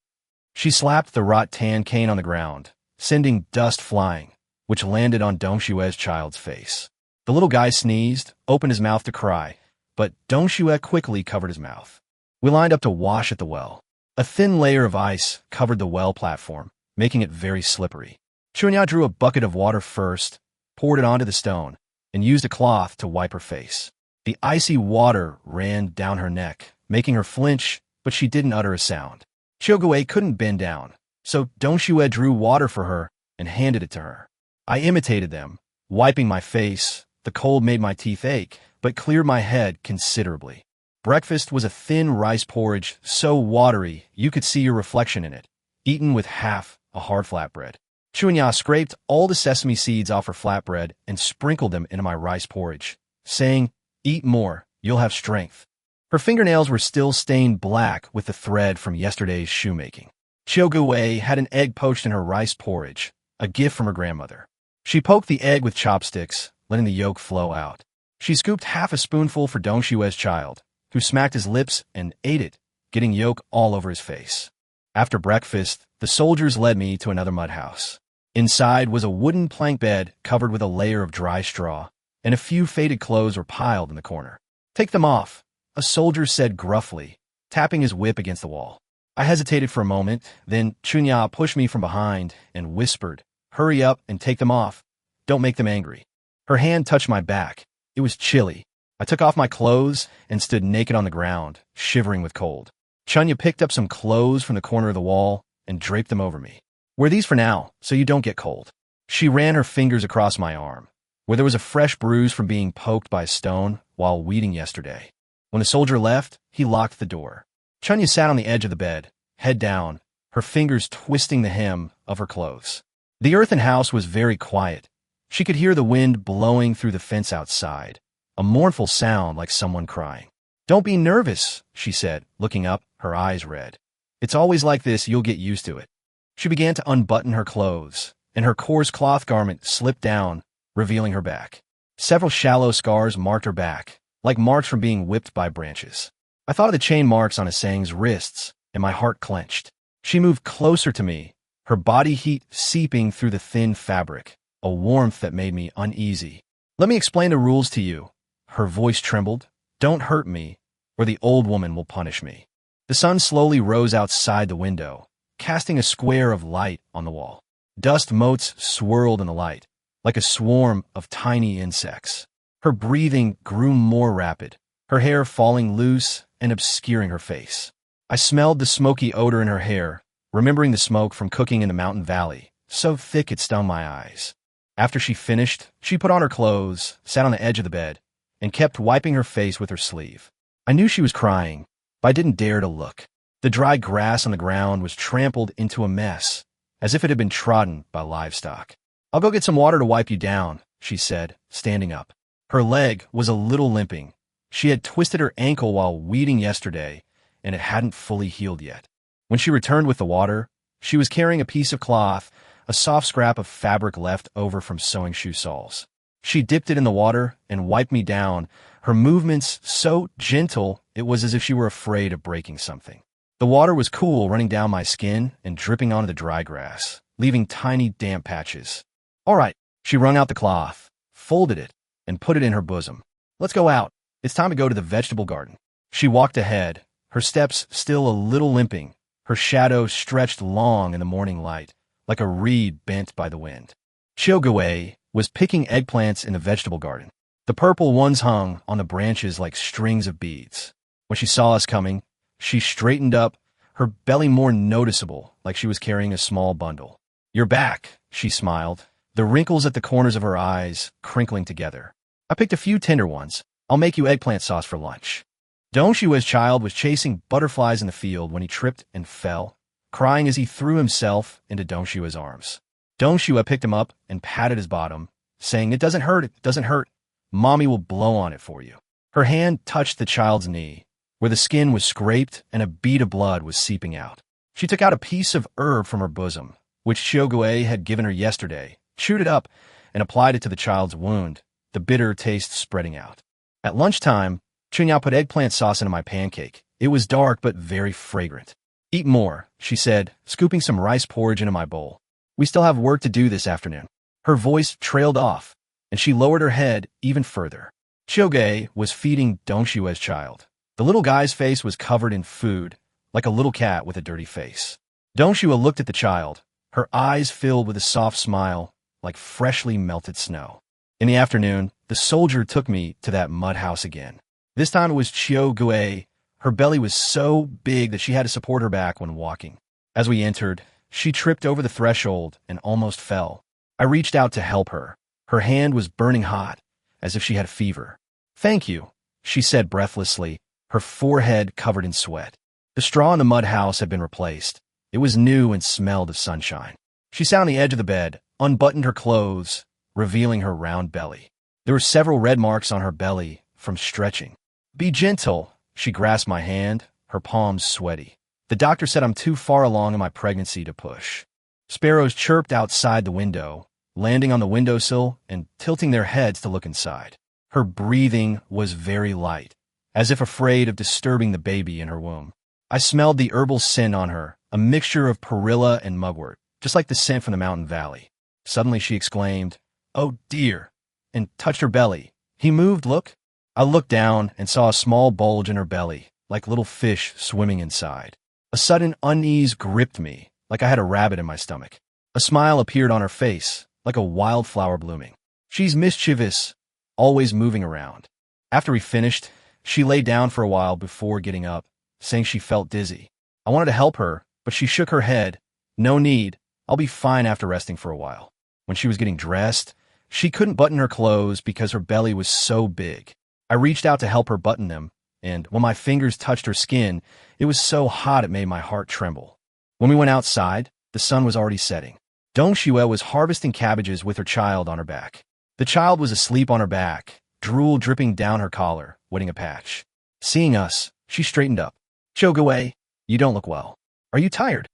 She slapped the wrought tan cane on the ground, sending dust flying, which landed on Dongshue's child's face. The little guy sneezed, opened his mouth to cry, but Dongxue quickly covered his mouth. We lined up to wash at the well. A thin layer of ice covered the well platform, making it very slippery. Chunya drew a bucket of water first, poured it onto the stone, and used a cloth to wipe her face. The icy water ran down her neck, making her flinch, but she didn't utter a sound. Qiugui couldn't bend down, so Dongxue drew water for her and handed it to her. I imitated them, wiping my face. The cold made my teeth ache, but cleared my head considerably. Breakfast was a thin rice porridge, so watery you could see your reflection in it, eaten with half a hard flatbread. Chunya scraped all the sesame seeds off her flatbread and sprinkled them into my rice porridge, saying, "Eat more, you'll have strength." Her fingernails were still stained black with the thread from yesterday's shoemaking. Chiogue had an egg poached in her rice porridge, a gift from her grandmother. She poked the egg with chopsticks, letting the yolk flow out. She scooped half a spoonful for Dongshue's child, who smacked his lips and ate it, getting yolk all over his face. After breakfast, the soldiers led me to another mud house. Inside was a wooden plank bed covered with a layer of dry straw, and a few faded clothes were piled in the corner. "Take them off," a soldier said gruffly, tapping his whip against the wall. I hesitated for a moment, then Chunya pushed me from behind and whispered, "Hurry up and take them off. Don't make them angry." Her hand touched my back. It was chilly. I took off my clothes and stood naked on the ground, shivering with cold. Chunya picked up some clothes from the corner of the wall and draped them over me. "Wear these for now, so you don't get cold." She ran her fingers across my arm, where there was a fresh bruise from being poked by a stone while weeding yesterday. When the soldier left, he locked the door. Chunya sat on the edge of the bed, head down, her fingers twisting the hem of her clothes. The earthen house was very quiet. She could hear the wind blowing through the fence outside, a mournful sound like someone crying. "Don't be nervous," she said, looking up, her eyes red. "It's always like this, you'll get used to it." She began to unbutton her clothes, and her coarse cloth garment slipped down, revealing her back. Several shallow scars marked her back, like marks from being whipped by branches. I thought of the chain marks on Asang's wrists, and my heart clenched. She moved closer to me, her body heat seeping through the thin fabric, a warmth that made me uneasy. "Let me explain the rules to you." Her voice trembled. "Don't hurt me, or the old woman will punish me." The sun slowly rose outside the window, casting a square of light on the wall. Dust motes swirled in the light, like a swarm of tiny insects. Her breathing grew more rapid, her hair falling loose and obscuring her face. I smelled the smoky odor in her hair, remembering the smoke from cooking in the mountain valley, so thick it stung my eyes. After she finished, she put on her clothes, sat on the edge of the bed, and kept wiping her face with her sleeve. I knew she was crying, but I didn't dare to look. The dry grass on the ground was trampled into a mess, as if it had been trodden by livestock. "I'll go get some water to wipe you down," she said, standing up. Her leg was a little limping. She had twisted her ankle while weeding yesterday, and it hadn't fully healed yet. When she returned with the water, she was carrying a piece of cloth, a soft scrap of fabric left over from sewing shoe soles. She dipped it in the water and wiped me down, her movements so gentle it was as if she were afraid of breaking something. The water was cool, running down my skin and dripping onto the dry grass, leaving tiny damp patches. "All right." She wrung out the cloth, folded it, and put it in her bosom. "Let's go out. It's time to go to the vegetable garden." She walked ahead, her steps still a little limping, her shadow stretched long in the morning light, like a reed bent by the wind. Chiogue was picking eggplants in the vegetable garden. The purple ones hung on the branches like strings of beads. When she saw us coming, she straightened up, her belly more noticeable, like she was carrying a small bundle. "You're back," she smiled, the wrinkles at the corners of her eyes crinkling together. "I picked a few tender ones. I'll make you eggplant sauce for lunch." Dongshue's child was chasing butterflies in the field when he tripped and fell, crying as he threw himself into Dongshue's arms. Dongshue picked him up and patted his bottom, saying, "It doesn't hurt, it doesn't hurt. Mommy will blow on it for you." Her hand touched the child's knee, where the skin was scraped and a bead of blood was seeping out. She took out a piece of herb from her bosom, which Chiogue had given her yesterday, chewed it up, and applied it to the child's wound, the bitter taste spreading out. At lunchtime, Chunya put eggplant sauce into my pancake. It was dark but very fragrant. "Eat more," she said, scooping some rice porridge into my bowl. "We still have work to do this afternoon." Her voice trailed off, and she lowered her head even further. Chiogue was feeding Dongshue's child. The little guy's face was covered in food, like a little cat with a dirty face. Dongshue looked at the child, her eyes filled with a soft smile, like freshly melted snow. In the afternoon, the soldier took me to that mud house again. This time it was Chiogue. Her belly was so big that she had to support her back when walking. As we entered, she tripped over the threshold and almost fell. I reached out to help her. Her hand was burning hot, as if she had a fever. "Thank you," she said breathlessly, her forehead covered in sweat. The straw in the mud house had been replaced. It was new and smelled of sunshine. She sat on the edge of the bed, unbuttoned her clothes, revealing her round belly. There were several red marks on her belly from stretching. Be gentle. She grasped my hand, her palms sweaty. The doctor said I'm too far along in my pregnancy to push. Sparrows chirped outside the window, landing on the windowsill and tilting their heads to look inside. Her breathing was very light, as if afraid of disturbing the baby in her womb. I smelled the herbal scent on her, a mixture of perilla and mugwort, just like the scent from the mountain valley. Suddenly she exclaimed, "Oh dear," and touched her belly. He moved, look. I looked down and saw a small bulge in her belly, like little fish swimming inside. A sudden unease gripped me, like I had a rabbit in my stomach. A smile appeared on her face, like a wildflower blooming. She's mischievous, always moving around. After we finished, she lay down for a while before getting up, saying she felt dizzy. I wanted to help her, but she shook her head. No need. I'll be fine after resting for a while. When she was getting dressed, she couldn't button her clothes because her belly was so big. I reached out to help her button them, and when my fingers touched her skin, it was so hot it made my heart tremble. When we went outside, the sun was already setting. Dong Shue was harvesting cabbages with her child on her back. The child was asleep on her back, drool dripping down her collar, wetting a patch. Seeing us, she straightened up. "Chogue, you don't look well. Are you tired?"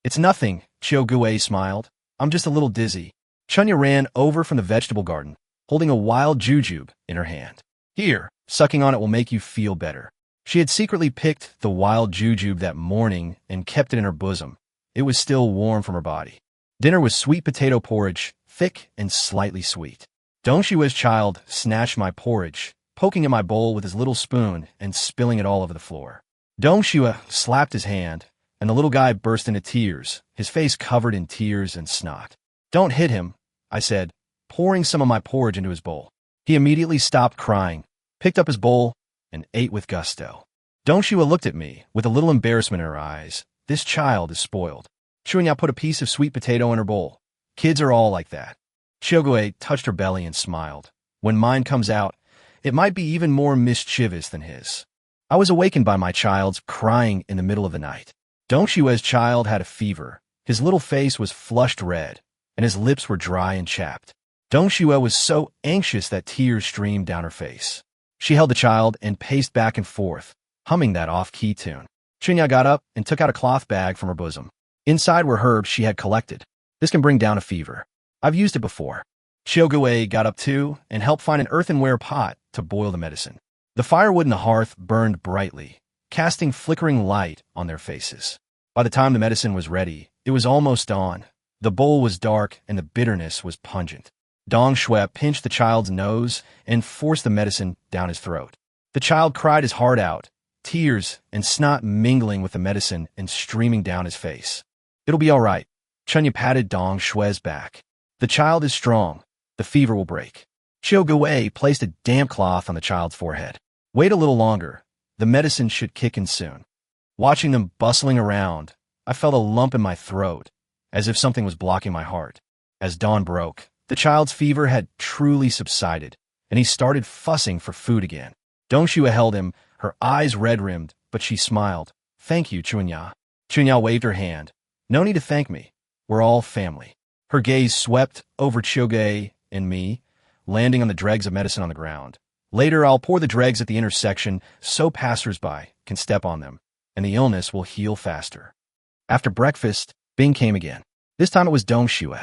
"It's nothing," Chogue smiled. "I'm just a little dizzy." Chunya ran over from the vegetable garden, holding a wild jujube in her hand. "Here, sucking on it will make you feel better." She had secretly picked the wild jujube that morning and kept it in her bosom. It was still warm from her body. Dinner was sweet potato porridge, thick and slightly sweet. Dong Shue's child snatched my porridge, poking at my bowl with his little spoon and spilling it all over the floor. Dong Shue slapped his hand, and the little guy burst into tears, his face covered in tears and snot. "Don't hit him," I said, pouring some of my porridge into his bowl. He immediately stopped crying, picked up his bowl, and ate with gusto. Dong Shue looked at me with a little embarrassment in her eyes. This child is spoiled. Chunya put a piece of sweet potato in her bowl. Kids are all like that. Chogue touched her belly and smiled. When mine comes out, it might be even more mischievous than his. I was awakened by my child's crying in the middle of the night. Dong Shue's child had a fever. His little face was flushed red, and his lips were dry and chapped. Dong Shue was so anxious that tears streamed down her face. She held the child and paced back and forth, humming that off-key tune. Chunya got up and took out a cloth bag from her bosom. Inside were herbs she had collected. This can bring down a fever. I've used it before. Chogue got up too and helped find an earthenware pot to boil the medicine. The firewood in the hearth burned brightly, casting flickering light on their faces. By the time the medicine was ready, it was almost dawn. The bowl was dark and the bitterness was pungent. Dong Shue pinched the child's nose and forced the medicine down his throat. The child cried his heart out, tears and snot mingling with the medicine and streaming down his face. "It'll be all right." Chunya patted Dong Shue's back. "The child is strong. The fever will break." Chogue placed a damp cloth on the child's forehead. "Wait a little longer. The medicine should kick in soon." Watching them bustling around, I felt a lump in my throat, as if something was blocking my heart. As dawn broke, the child's fever had truly subsided, and he started fussing for food again. Dong Shue held him, her eyes red-rimmed, but she smiled. "Thank you, Chunya." Chunya waved her hand. "No need to thank me. We're all family." Her gaze swept over Chogue and me, landing on the dregs of medicine on the ground. "Later, I'll pour the dregs at the intersection so passers-by can step on them, and the illness will heal faster." After breakfast, Bing came again. This time it was Dong Shue.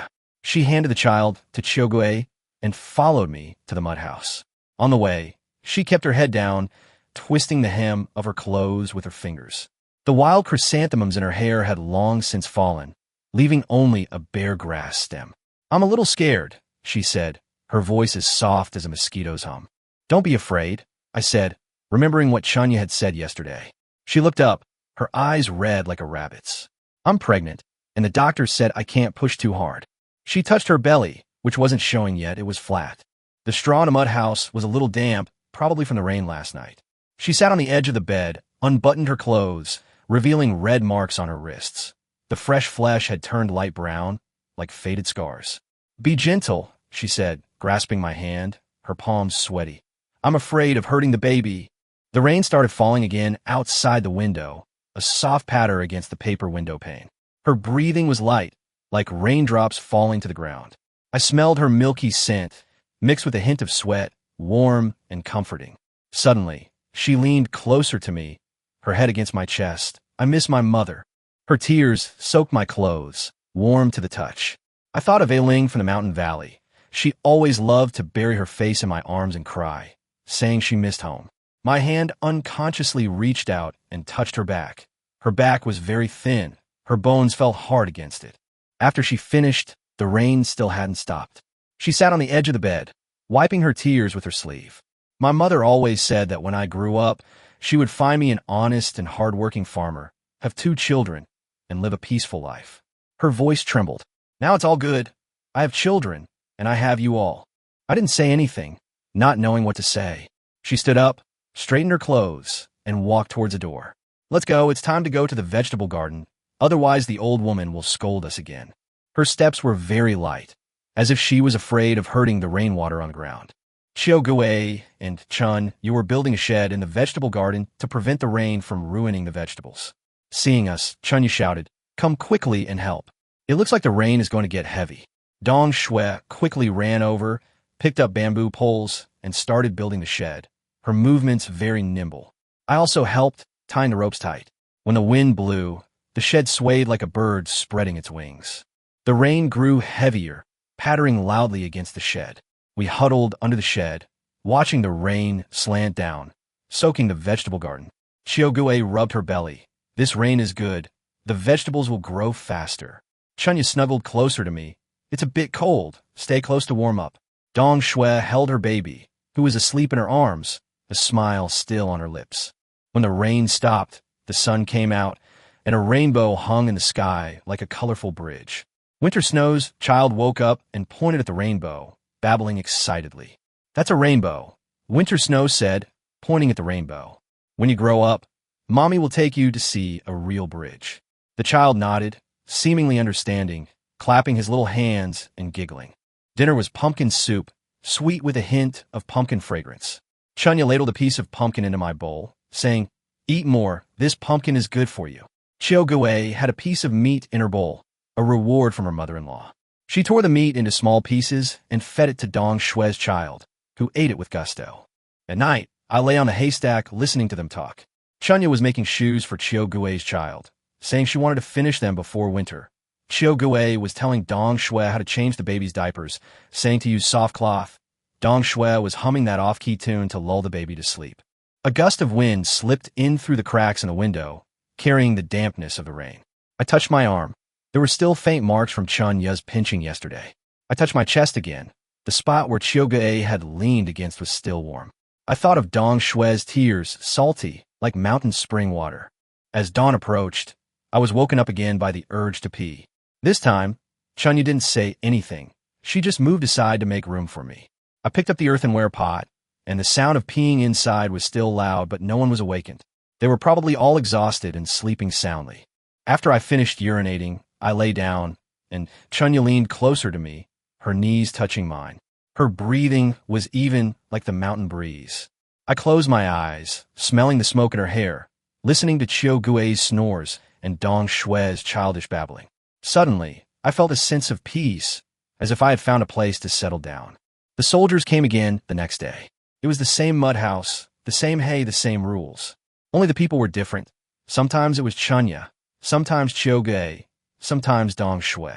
She handed the child to Chogue and followed me to the mud house. On the way, she kept her head down, twisting the hem of her clothes with her fingers. The wild chrysanthemums in her hair had long since fallen, leaving only a bare grass stem. "I'm a little scared," she said, her voice as soft as a mosquito's hum. "Don't be afraid," I said, remembering what Chunya had said yesterday. She looked up, her eyes red like a rabbit's. "I'm pregnant, and the doctor said I can't push too hard." She touched her belly, which wasn't showing yet, it was flat. The straw in the mud house was a little damp, probably from the rain last night. She sat on the edge of the bed, unbuttoned her clothes, revealing red marks on her wrists. The fresh flesh had turned light brown, like faded scars. "Be gentle," she said, grasping my hand, her palms sweaty. "I'm afraid of hurting the baby." The rain started falling again outside the window, a soft patter against the paper window pane. Her breathing was light, like raindrops falling to the ground. I smelled her milky scent, mixed with a hint of sweat, warm and comforting. Suddenly, she leaned closer to me, her head against my chest. I miss my mother. Her tears soaked my clothes, warm to the touch. I thought of Ailing from the mountain valley. She always loved to bury her face in my arms and cry, saying she missed home. My hand unconsciously reached out and touched her back. Her back was very thin. Her bones fell hard against it. After she finished, the rain still hadn't stopped. She sat on the edge of the bed, wiping her tears with her sleeve. My mother always said that when I grew up, she would find me an honest and hard-working farmer, have 2 children, and live a peaceful life. Her voice trembled. Now it's all good. I have children, and I have you all. I didn't say anything, not knowing what to say. She stood up, straightened her clothes, and walked towards the door. Let's go, it's time to go to the vegetable garden, otherwise the old woman will scold us again. Her steps were very light, as if she was afraid of hurting the rainwater on the ground. Chiogue and Chun, you were building a shed in the vegetable garden to prevent the rain from ruining the vegetables. Seeing us, Chun shouted, come quickly and help. It looks like the rain is going to get heavy. Dong Shui quickly ran over, picked up bamboo poles, and started building the shed, her movements very nimble. I also helped, tying the ropes tight. When the wind blew, the shed swayed like a bird spreading its wings. The rain grew heavier, pattering loudly against the shed. We huddled under the shed, watching the rain slant down, soaking the vegetable garden. Chiogue rubbed her belly. This rain is good. The vegetables will grow faster. Chunya snuggled closer to me. It's a bit cold. Stay close to warm up. Dong Shui held her baby, who was asleep in her arms, a smile still on her lips. When the rain stopped, the sun came out, and a rainbow hung in the sky like a colorful bridge. Winter Snow's child woke up and pointed at the rainbow, babbling excitedly. That's a rainbow, Winter Snow said, pointing at the rainbow. When you grow up, Mommy will take you to see a real bridge. The child nodded, seemingly understanding, clapping his little hands and giggling. Dinner was pumpkin soup, sweet with a hint of pumpkin fragrance. Chunya ladled a piece of pumpkin into my bowl, saying, eat more, this pumpkin is good for you. Chiogue had a piece of meat in her bowl, a reward from her mother-in-law. She tore the meat into small pieces and fed it to Dong Shui's child, who ate it with gusto. At night, I lay on a haystack listening to them talk. Chunya was making shoes for Chiogue's child, saying she wanted to finish them before winter. Chiogue was telling Dong Shui how to change the baby's diapers, saying to use soft cloth. Dong Shui was humming that off-key tune to lull the baby to sleep. A gust of wind slipped in through the cracks in the window, carrying the dampness of the rain. I touched my arm. There were still faint marks from Chunya's pinching yesterday. I touched my chest again. The spot where Chiogue had leaned against was still warm. I thought of Dong Shui's tears, salty, like mountain spring water. As dawn approached, I was woken up again by the urge to pee. This time, Chunya didn't say anything. She just moved aside to make room for me. I picked up the earthenware pot, and the sound of peeing inside was still loud, but no one was awakened. They were probably all exhausted and sleeping soundly. After I finished urinating, I lay down, and Chunya leaned closer to me, her knees touching mine. Her breathing was even like the mountain breeze. I closed my eyes, smelling the smoke in her hair, listening to Chiogue's snores and Dong Shui's childish babbling. Suddenly, I felt a sense of peace, as if I had found a place to settle down. The soldiers came again the next day. It was the same mud house, the same hay, the same rules. Only the people were different. Sometimes it was Chunya, sometimes Chiogue, sometimes Dong Shui.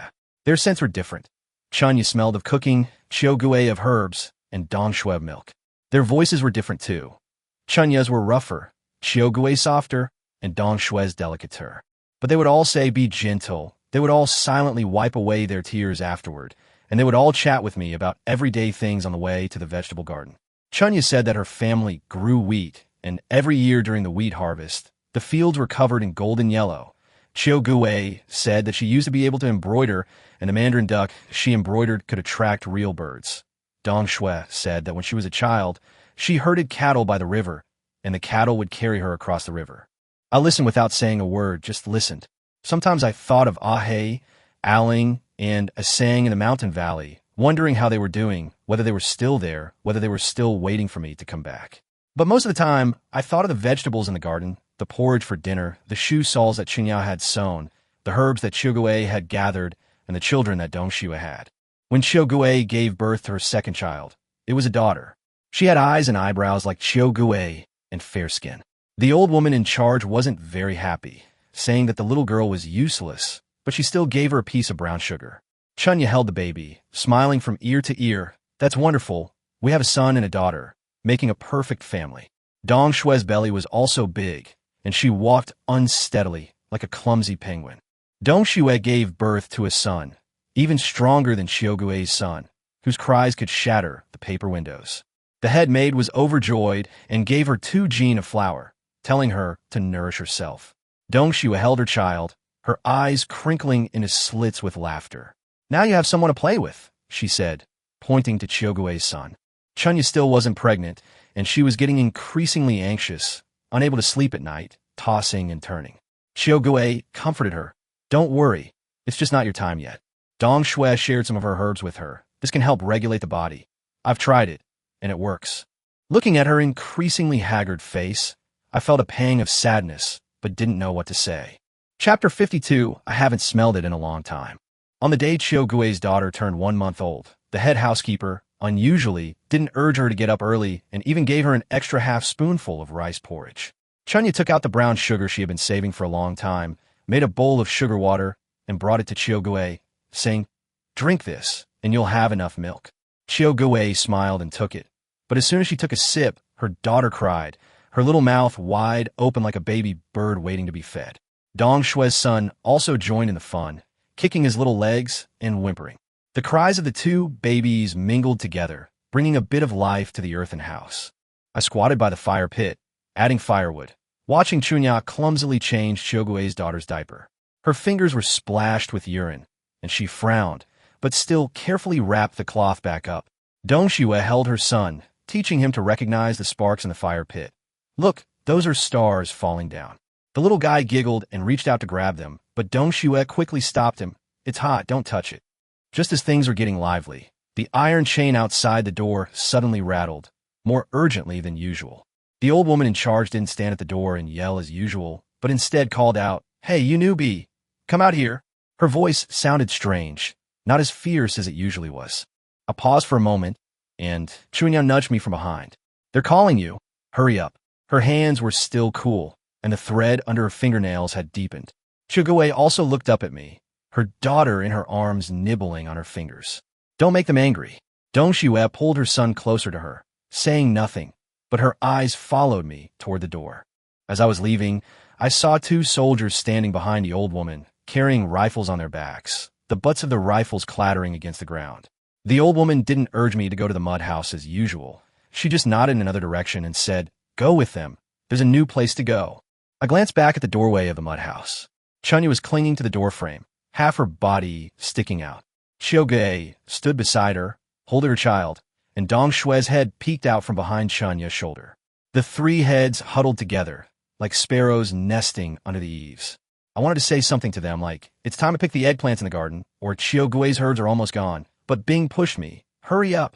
Their scents were different. Chunya smelled of cooking, Chiogue of herbs, and Dong Shui of milk. Their voices were different too. Chunya's were rougher, Chiogue softer, and Dong Shui's delicater. But they would all say, be gentle. They would all silently wipe away their tears afterward, and they would all chat with me about everyday things on the way to the vegetable garden. Chunya said that her family grew wheat, and every year during the wheat harvest, the fields were covered in golden yellow. Chiogue said that she used to be able to embroider, and the mandarin duck she embroidered could attract real birds. Dong Shui said that when she was a child, she herded cattle by the river, and the cattle would carry her across the river. I listened without saying a word, just listened. Sometimes I thought of Aaya, Ailing, and a saying in the mountain valley, wondering how they were doing, whether they were still there, whether they were still waiting for me to come back. But most of the time, I thought of the vegetables in the garden, the porridge for dinner, the shoe soles that Chunya had sewn, the herbs that Chiogue had gathered, and the children that Dong Shue had. When Chiu Gui gave birth to her second child, it was a daughter. She had eyes and eyebrows like Chiu Gui and fair skin. The old woman in charge wasn't very happy, saying that the little girl was useless, but she still gave her a piece of brown sugar. Chunya held the baby, smiling from ear to ear. That's wonderful. We have a son and a daughter, making a perfect family. Dong Shue's belly was also big, and she walked unsteadily like a clumsy penguin. Dong Shue gave birth to a son, even stronger than Chiu Gui's son, whose cries could shatter the paper windows. The head maid was overjoyed and gave her 2 jin of flour, telling her to nourish herself. Dong Shue held her child, her eyes crinkling into slits with laughter. Now you have someone to play with, she said, pointing to Chiu Gui's son. Chunya still wasn't pregnant, and she was getting increasingly anxious, unable to sleep at night, tossing and turning. Chiu Gui comforted her. Don't worry, it's just not your time yet. Dong Shue shared some of her herbs with her. This can help regulate the body. I've tried it, and it works. Looking at her increasingly haggard face, I felt a pang of sadness, but didn't know what to say. Chapter 52, I haven't smelled it in a long time. On the day Chiu Gui's daughter turned 1 month old, the head housekeeper, unusually, didn't urge her to get up early and even gave her an extra half spoonful of rice porridge. Chunya took out the brown sugar she had been saving for a long time, made a bowl of sugar water, and brought it to Chiu Gui, saying, "Drink this, and you'll have enough milk." Chiu Gui smiled and took it, but as soon as she took a sip, her daughter cried, her little mouth wide open like a baby bird waiting to be fed. Dong Shue's son also joined in the fun, kicking his little legs and whimpering. The cries of the 2 babies mingled together, bringing a bit of life to the earthen house. I squatted by the fire pit, adding firewood, watching Chunya clumsily change Chiu Gui's daughter's diaper. Her fingers were splashed with urine, and she frowned, but still carefully wrapped the cloth back up. Dong Shue held her son, teaching him to recognize the sparks in the fire pit. Look, those are stars falling down. The little guy giggled and reached out to grab them, but Dong Shue quickly stopped him. It's hot, don't touch it. Just as things were getting lively, the iron chain outside the door suddenly rattled, more urgently than usual. The old woman in charge didn't stand at the door and yell as usual, but instead called out, "Hey, you newbie, come out here." Her voice sounded strange, not as fierce as it usually was. I paused for a moment, and Chunya nudged me from behind. "They're calling you. Hurry up." Her hands were still cool, and the thread under her fingernails had deepened. Chiu Gui also looked up at me, her daughter in her arms nibbling on her fingers. "Don't make them angry." Dong Shue pulled her son closer to her, saying nothing, but her eyes followed me toward the door. As I was leaving, I saw 2 soldiers standing behind the old woman, carrying rifles on their backs, the butts of the rifles clattering against the ground. The old woman didn't urge me to go to the mud house as usual. She just nodded in another direction and said, "Go with them. There's a new place to go." I glanced back at the doorway of the mud house. Chunya was clinging to the doorframe, half her body sticking out. Chiu Gui stood beside her, holding her child, and Dong Shue's head peeked out from behind Chunya's shoulder. The 3 heads huddled together, like sparrows nesting under the eaves. I wanted to say something to them like, "It's time to pick the eggplants in the garden," or "Chiu Gui's herds are almost gone," but Bing pushed me, "Hurry up."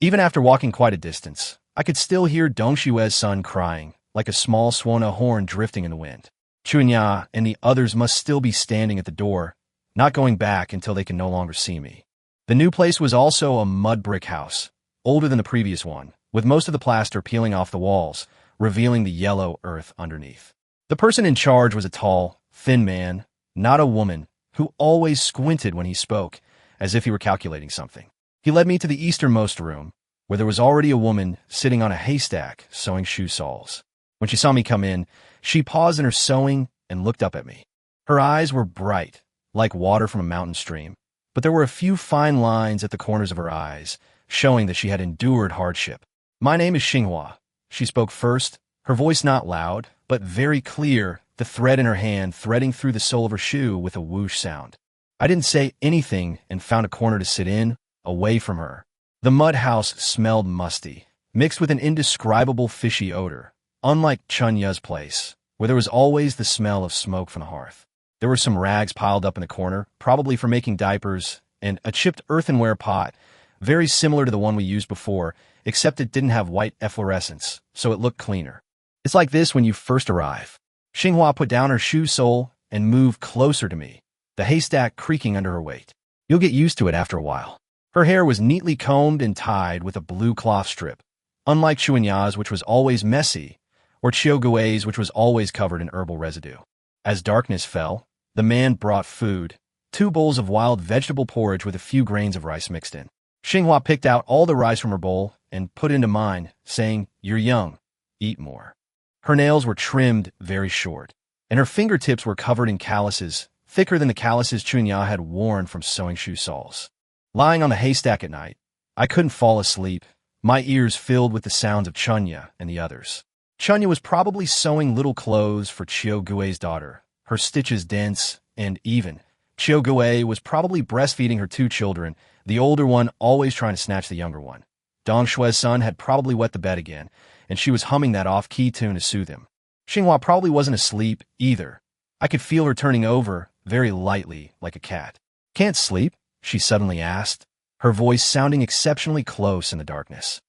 Even after walking quite a distance, I could still hear Dong Shue's son crying, like a small Swana horn drifting in the wind. Chunya and the others must still be standing at the door, not going back until they can no longer see me. The new place was also a mud brick house, older than the previous one, with most of the plaster peeling off the walls, revealing the yellow earth underneath. The person in charge was a tall, thin man, not a woman, who always squinted when he spoke, as if he were calculating something. He led me to the easternmost room, where there was already a woman sitting on a haystack sewing shoe soles. When she saw me come in, she paused in her sewing and looked up at me. Her eyes were bright, like water from a mountain stream, but there were a few fine lines at the corners of her eyes, showing that she had endured hardship. "My name is Xinghua." She spoke first, her voice not loud, but very clear, the thread in her hand threading through the sole of her shoe with a whoosh sound. I didn't say anything and found a corner to sit in, away from her. The mud house smelled musty, mixed with an indescribable fishy odor, unlike Chunya's place, where there was always the smell of smoke from the hearth. There were some rags piled up in the corner, probably for making diapers, and a chipped earthenware pot, very similar to the one we used before, except it didn't have white efflorescence, so it looked cleaner. "It's like this when you first arrive." Xinghua put down her shoe sole and moved closer to me, the haystack creaking under her weight. You'll get used to it after a while. Her hair was neatly combed and tied with a blue cloth strip, unlike Chuanya's, which was always messy, or Chiogue's, which was always covered in herbal residue. As darkness fell, the man brought food, 2 bowls of wild vegetable porridge with a few grains of rice mixed in. Xinghua picked out all the rice from her bowl and put into mine, saying, "You're young. Eat more." Her nails were trimmed very short, and her fingertips were covered in calluses, thicker than the calluses Chunya had worn from sewing shoe soles. Lying on the haystack at night, I couldn't fall asleep, my ears filled with the sounds of Chunya and the others. Chunya was probably sewing little clothes for Chiogue's daughter, her stitches dense and even. Chiogue was probably breastfeeding her 2 children, the older one always trying to snatch the younger one. Dong Shue's son had probably wet the bed again, and she was humming that off-key tune to soothe him. Xinghua probably wasn't asleep either. I could feel her turning over, very lightly, like a cat. "Can't sleep?" she suddenly asked, her voice sounding exceptionally close in the darkness.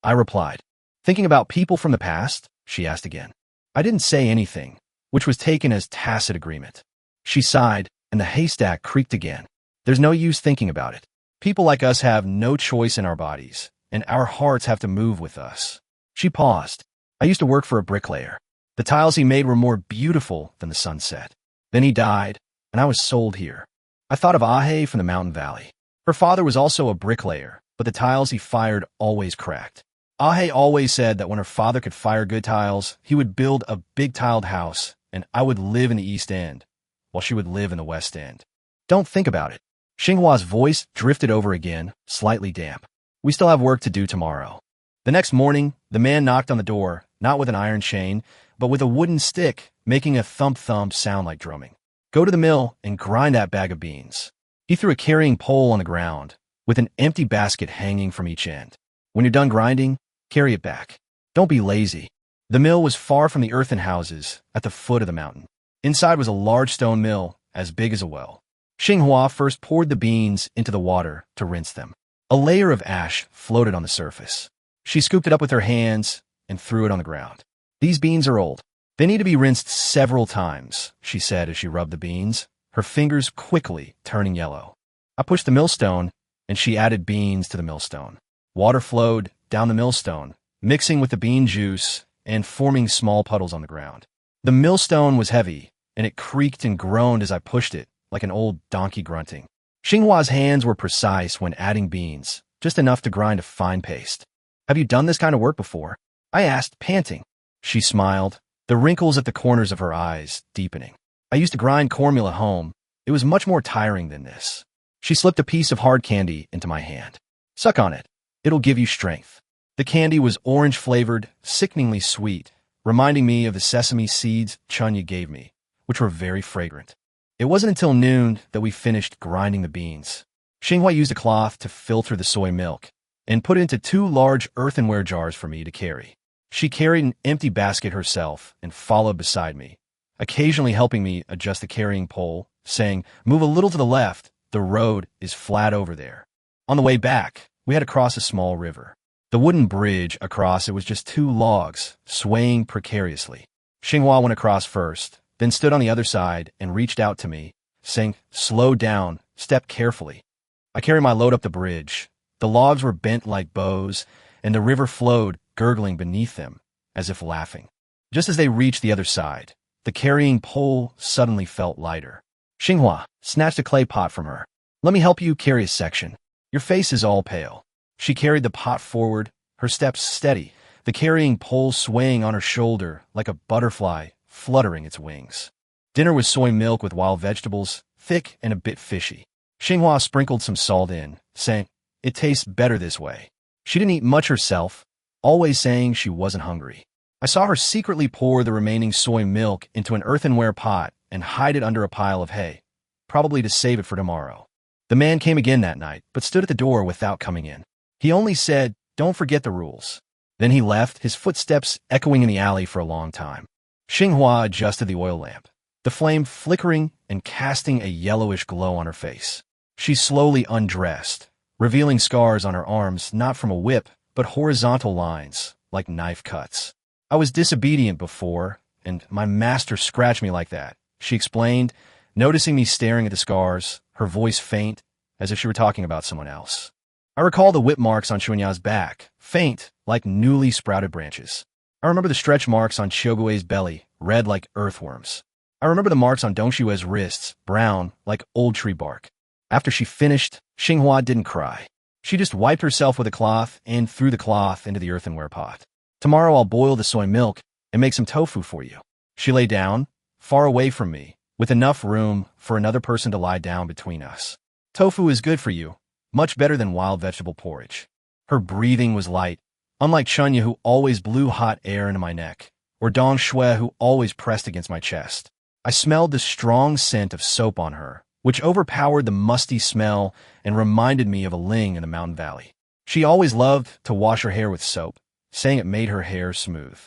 I replied. "Thinking about people from the past?" she asked again. I didn't say anything, which was taken as tacit agreement. She sighed, and the haystack creaked again. "There's no use thinking about it. People like us have no choice in our bodies, and our hearts have to move with us." She paused. "I used to work for a bricklayer. The tiles he made were more beautiful than the sunset. Then he died, and I was sold here. I thought of Aaya from the mountain valley. Her father was also a bricklayer, but the tiles he fired always cracked. Aaya always said that when her father could fire good tiles, he would build a big tiled house, and I would live in the East End, while she would live in the West End. Don't think about it." Xinghua's voice drifted over again, slightly damp. "We still have work to do tomorrow." The next morning, the man knocked on the door, not with an iron chain, but with a wooden stick, making a thump-thump sound like drumming. "Go to the mill and grind that bag of beans." He threw a carrying pole on the ground, with an empty basket hanging from each end. "When you're done grinding, carry it back. Don't be lazy." The mill was far from the earthen houses, at the foot of the mountain. Inside was a large stone mill, as big as a well. Xinghua first poured the beans into the water to rinse them. A layer of ash floated on the surface. She scooped it up with her hands and threw it on the ground. "These beans are old. They need to be rinsed several times," she said as she rubbed the beans, her fingers quickly turning yellow. I pushed the millstone, and she added beans to the millstone. Water flowed down the millstone, mixing with the bean juice and forming small puddles on the ground. The millstone was heavy, and it creaked and groaned as I pushed it, like an old donkey grunting. Xinghua's hands were precise when adding beans, just enough to grind a fine paste. "Have you done this kind of work before?" I asked, panting. She smiled, the wrinkles at the corners of her eyes deepening. "I used to grind cornmeal at home. It was much more tiring than this." She slipped a piece of hard candy into my hand. "Suck on it. It'll give you strength." The candy was orange-flavored, sickeningly sweet, reminding me of the sesame seeds Chunya gave me, which were very fragrant. It wasn't until noon that we finished grinding the beans. Xinghua used a cloth to filter the soy milk and put it into 2 large earthenware jars for me to carry. She carried an empty basket herself and followed beside me, occasionally helping me adjust the carrying pole, saying, "Move a little to the left, the road is flat over there." On the way back, we had to cross a small river. The wooden bridge across it was just 2 logs, swaying precariously. Xinghua went across first, then stood on the other side and reached out to me, saying, "Slow down, step carefully." I carried my load up the bridge. The logs were bent like bows, and the river flowed, gurgling beneath them, as if laughing. Just as they reached the other side, the carrying pole suddenly felt lighter. Xinghua snatched a clay pot from her. "Let me help you carry a section. Your face is all pale." She carried the pot forward, her steps steady, the carrying pole swaying on her shoulder like a butterfly fluttering its wings. Dinner was soy milk with wild vegetables, thick and a bit fishy. Xinghua sprinkled some salt in, saying, "It tastes better this way." She didn't eat much herself, always saying she wasn't hungry. I saw her secretly pour the remaining soy milk into an earthenware pot and hide it under a pile of hay, probably to save it for tomorrow. The man came again that night, but stood at the door without coming in. He only said, "Don't forget the rules." Then he left, his footsteps echoing in the alley for a long time. Xinghua adjusted the oil lamp, the flame flickering and casting a yellowish glow on her face. She slowly undressed, revealing scars on her arms not from a whip, but horizontal lines, like knife cuts. "I was disobedient before, and my master scratched me like that," she explained, noticing me staring at the scars, her voice faint, as if she were talking about someone else. I recall the whip marks on Chunya's back, faint, like newly sprouted branches. I remember the stretch marks on Chiogue's belly, red like earthworms. I remember the marks on Dongshue's wrists, brown like old tree bark. After she finished, Xinghua didn't cry. She just wiped herself with a cloth and threw the cloth into the earthenware pot. Tomorrow I'll boil the soy milk and make some tofu for you. She lay down, far away from me, with enough room for another person to lie down between us. Tofu is good for you, much better than wild vegetable porridge. Her breathing was light, unlike Chunya who always blew hot air into my neck, or Dong Shui who always pressed against my chest. I smelled the strong scent of soap on her, which overpowered the musty smell and reminded me of a ling in the mountain valley. She always loved to wash her hair with soap, saying it made her hair smooth.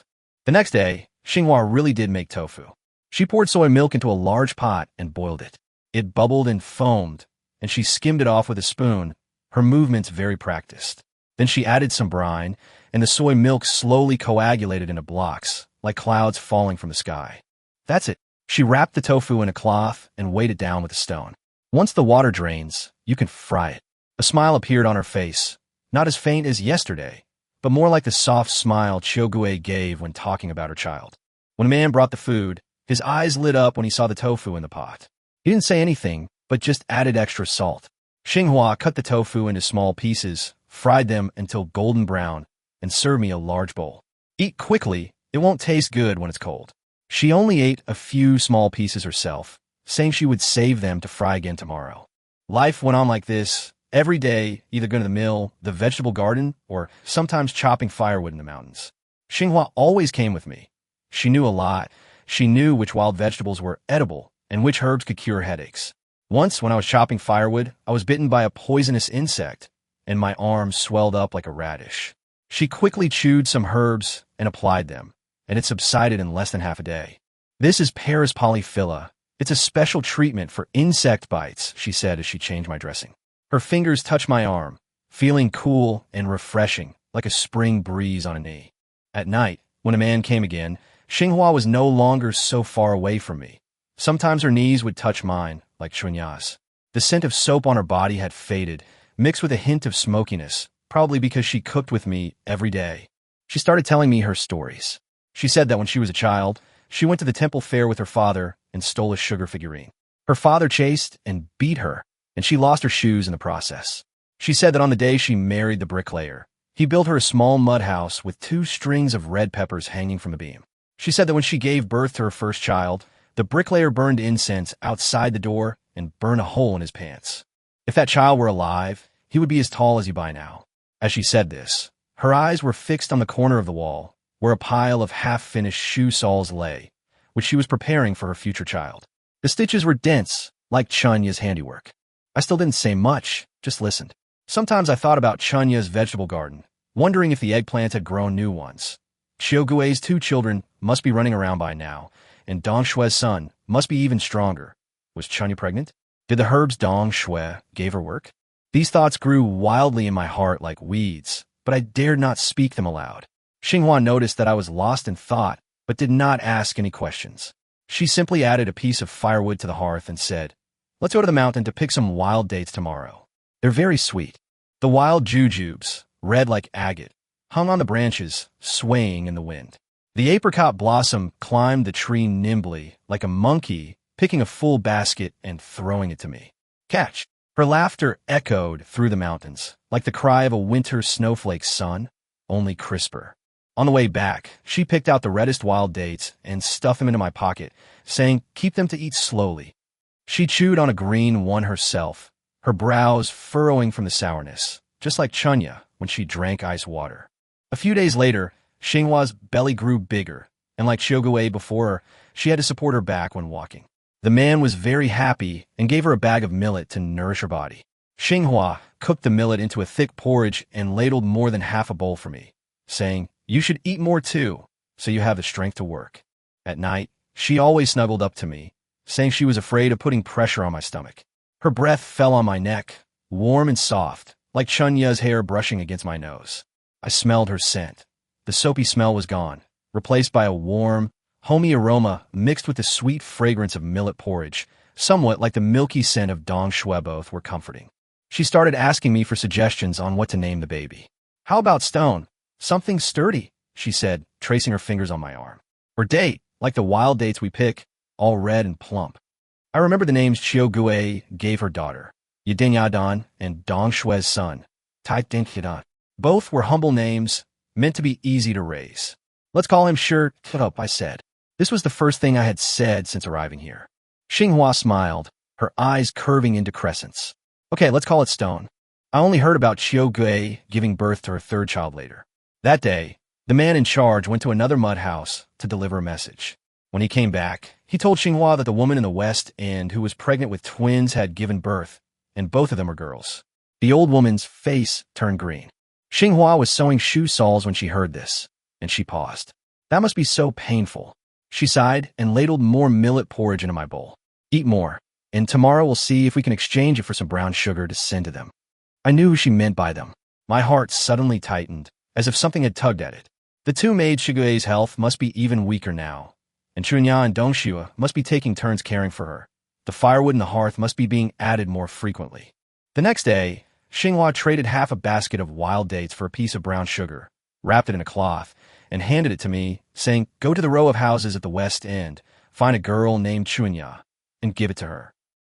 The next day, Xinghua really did make tofu. She poured soy milk into a large pot and boiled it. It bubbled and foamed, and she skimmed it off with a spoon, her movements very practiced. Then she added some brine, and the soy milk slowly coagulated into blocks, like clouds falling from the sky. That's it. She wrapped the tofu in a cloth and weighed it down with a stone. Once the water drains, you can fry it. A smile appeared on her face, not as faint as yesterday, but more like the soft smile Chiogue gave when talking about her child. When a man brought the food, his eyes lit up when he saw the tofu in the pot. He didn't say anything, but just added extra salt. Xinghua cut the tofu into small pieces, fried them until golden brown, and served me a large bowl. Eat quickly, it won't taste good when it's cold. She only ate a few small pieces herself, saying she would save them to fry again tomorrow. Life went on like this, every day, either going to the mill, the vegetable garden, or sometimes chopping firewood in the mountains. Xinghua always came with me. She knew a lot. She knew which wild vegetables were edible and which herbs could cure headaches. Once, when I was chopping firewood, I was bitten by a poisonous insect, and my arm swelled up like a radish. She quickly chewed some herbs and applied them, and it subsided in less than half a day. This is Paris polyphylla. It's a special treatment for insect bites, she said as she changed my dressing. Her fingers touched my arm, feeling cool and refreshing, like a spring breeze on a knee. At night, when a man came again, Xinghua was no longer so far away from me. Sometimes her knees would touch mine, like Chunya's. The scent of soap on her body had faded, mixed with a hint of smokiness, probably because she cooked with me every day. She started telling me her stories. She said that when she was a child, she went to the temple fair with her father and stole a sugar figurine. Her father chased and beat her, and she lost her shoes in the process. She said that on the day she married the bricklayer, he built her a small mud house with 2 strings of red peppers hanging from the beam. She said that when she gave birth to her first child, the bricklayer burned incense outside the door and burned a hole in his pants. If that child were alive, he would be as tall as you by now. As she said this, her eyes were fixed on the corner of the wall, where a pile of half-finished shoe soles lay, which she was preparing for her future child. The stitches were dense, like Chunya's handiwork. I still didn't say much, just listened. Sometimes I thought about Chunya's vegetable garden, wondering if the eggplant had grown new ones. Chiogue's 2 children must be running around by now, and Dong Shui's son must be even stronger. Was Chunya pregnant? Did the herbs Dong Shui gave her work? These thoughts grew wildly in my heart like weeds, but I dared not speak them aloud. Xinghua noticed that I was lost in thought, but did not ask any questions. She simply added a piece of firewood to the hearth and said, "Let's go to the mountain to pick some wild dates tomorrow. They're very sweet." The wild jujubes, red like agate, hung on the branches, swaying in the wind. The apricot blossom climbed the tree nimbly, like a monkey, picking a full basket and throwing it to me. Catch! Her laughter echoed through the mountains, like the cry of a winter snowflake's son, only crisper. On the way back, she picked out the reddest wild dates and stuffed them into my pocket, saying, "Keep them to eat slowly." She chewed on a green one herself, her brows furrowing from the sourness, just like Chunya when she drank ice water. A few days later, Xinghua's belly grew bigger, and like Chiogue before her, she had to support her back when walking. The man was very happy and gave her a bag of millet to nourish her body. Xinghua cooked the millet into a thick porridge and ladled more than half a bowl for me, saying, "You should eat more too, so you have the strength to work." At night, she always snuggled up to me, saying she was afraid of putting pressure on my stomach. Her breath fell on my neck, warm and soft, like Chunya's hair brushing against my nose. I smelled her scent. The soapy smell was gone, replaced by a warm, homey aroma mixed with the sweet fragrance of millet porridge, somewhat like the milky scent of dong shui. Both were comforting. She started asking me for suggestions on what to name the baby. How about Stone? Something sturdy, she said, tracing her fingers on my arm. Or Date, like the wild dates we pick, all red and plump. I remember the names Chiu Gue gave her daughter, Yidin Yadan, and Dong Shui's son, Tai Din Yadan. Both were humble names, meant to be easy to raise. Let's call him Shi Tup, I said. This was the first thing I had said since arriving here. Xinghua smiled, her eyes curving into crescents. Okay, let's call it Stone. I only heard about Chiu Gue giving birth to her third child later. That day, the man in charge went to another mud house to deliver a message. When he came back, he told Xinghua that the woman in the West End who was pregnant with twins had given birth, and both of them were girls. The old woman's face turned green. Xinghua was sewing shoe soles when she heard this, and she paused. That must be so painful. She sighed and ladled more millet porridge into my bowl. Eat more, and tomorrow we'll see if we can exchange it for some brown sugar to send to them. I knew who she meant by them. My heart suddenly tightened, as if something had tugged at it. The two maids Shigue's health must be even weaker now, and Chunya and Dongxue must be taking turns caring for her. The firewood in the hearth must be being added more frequently. The next day, Xinghua traded half a basket of wild dates for a piece of brown sugar, wrapped it in a cloth, and handed it to me, saying, "Go to the row of houses at the West End, find a girl named Chunya, and give it to her."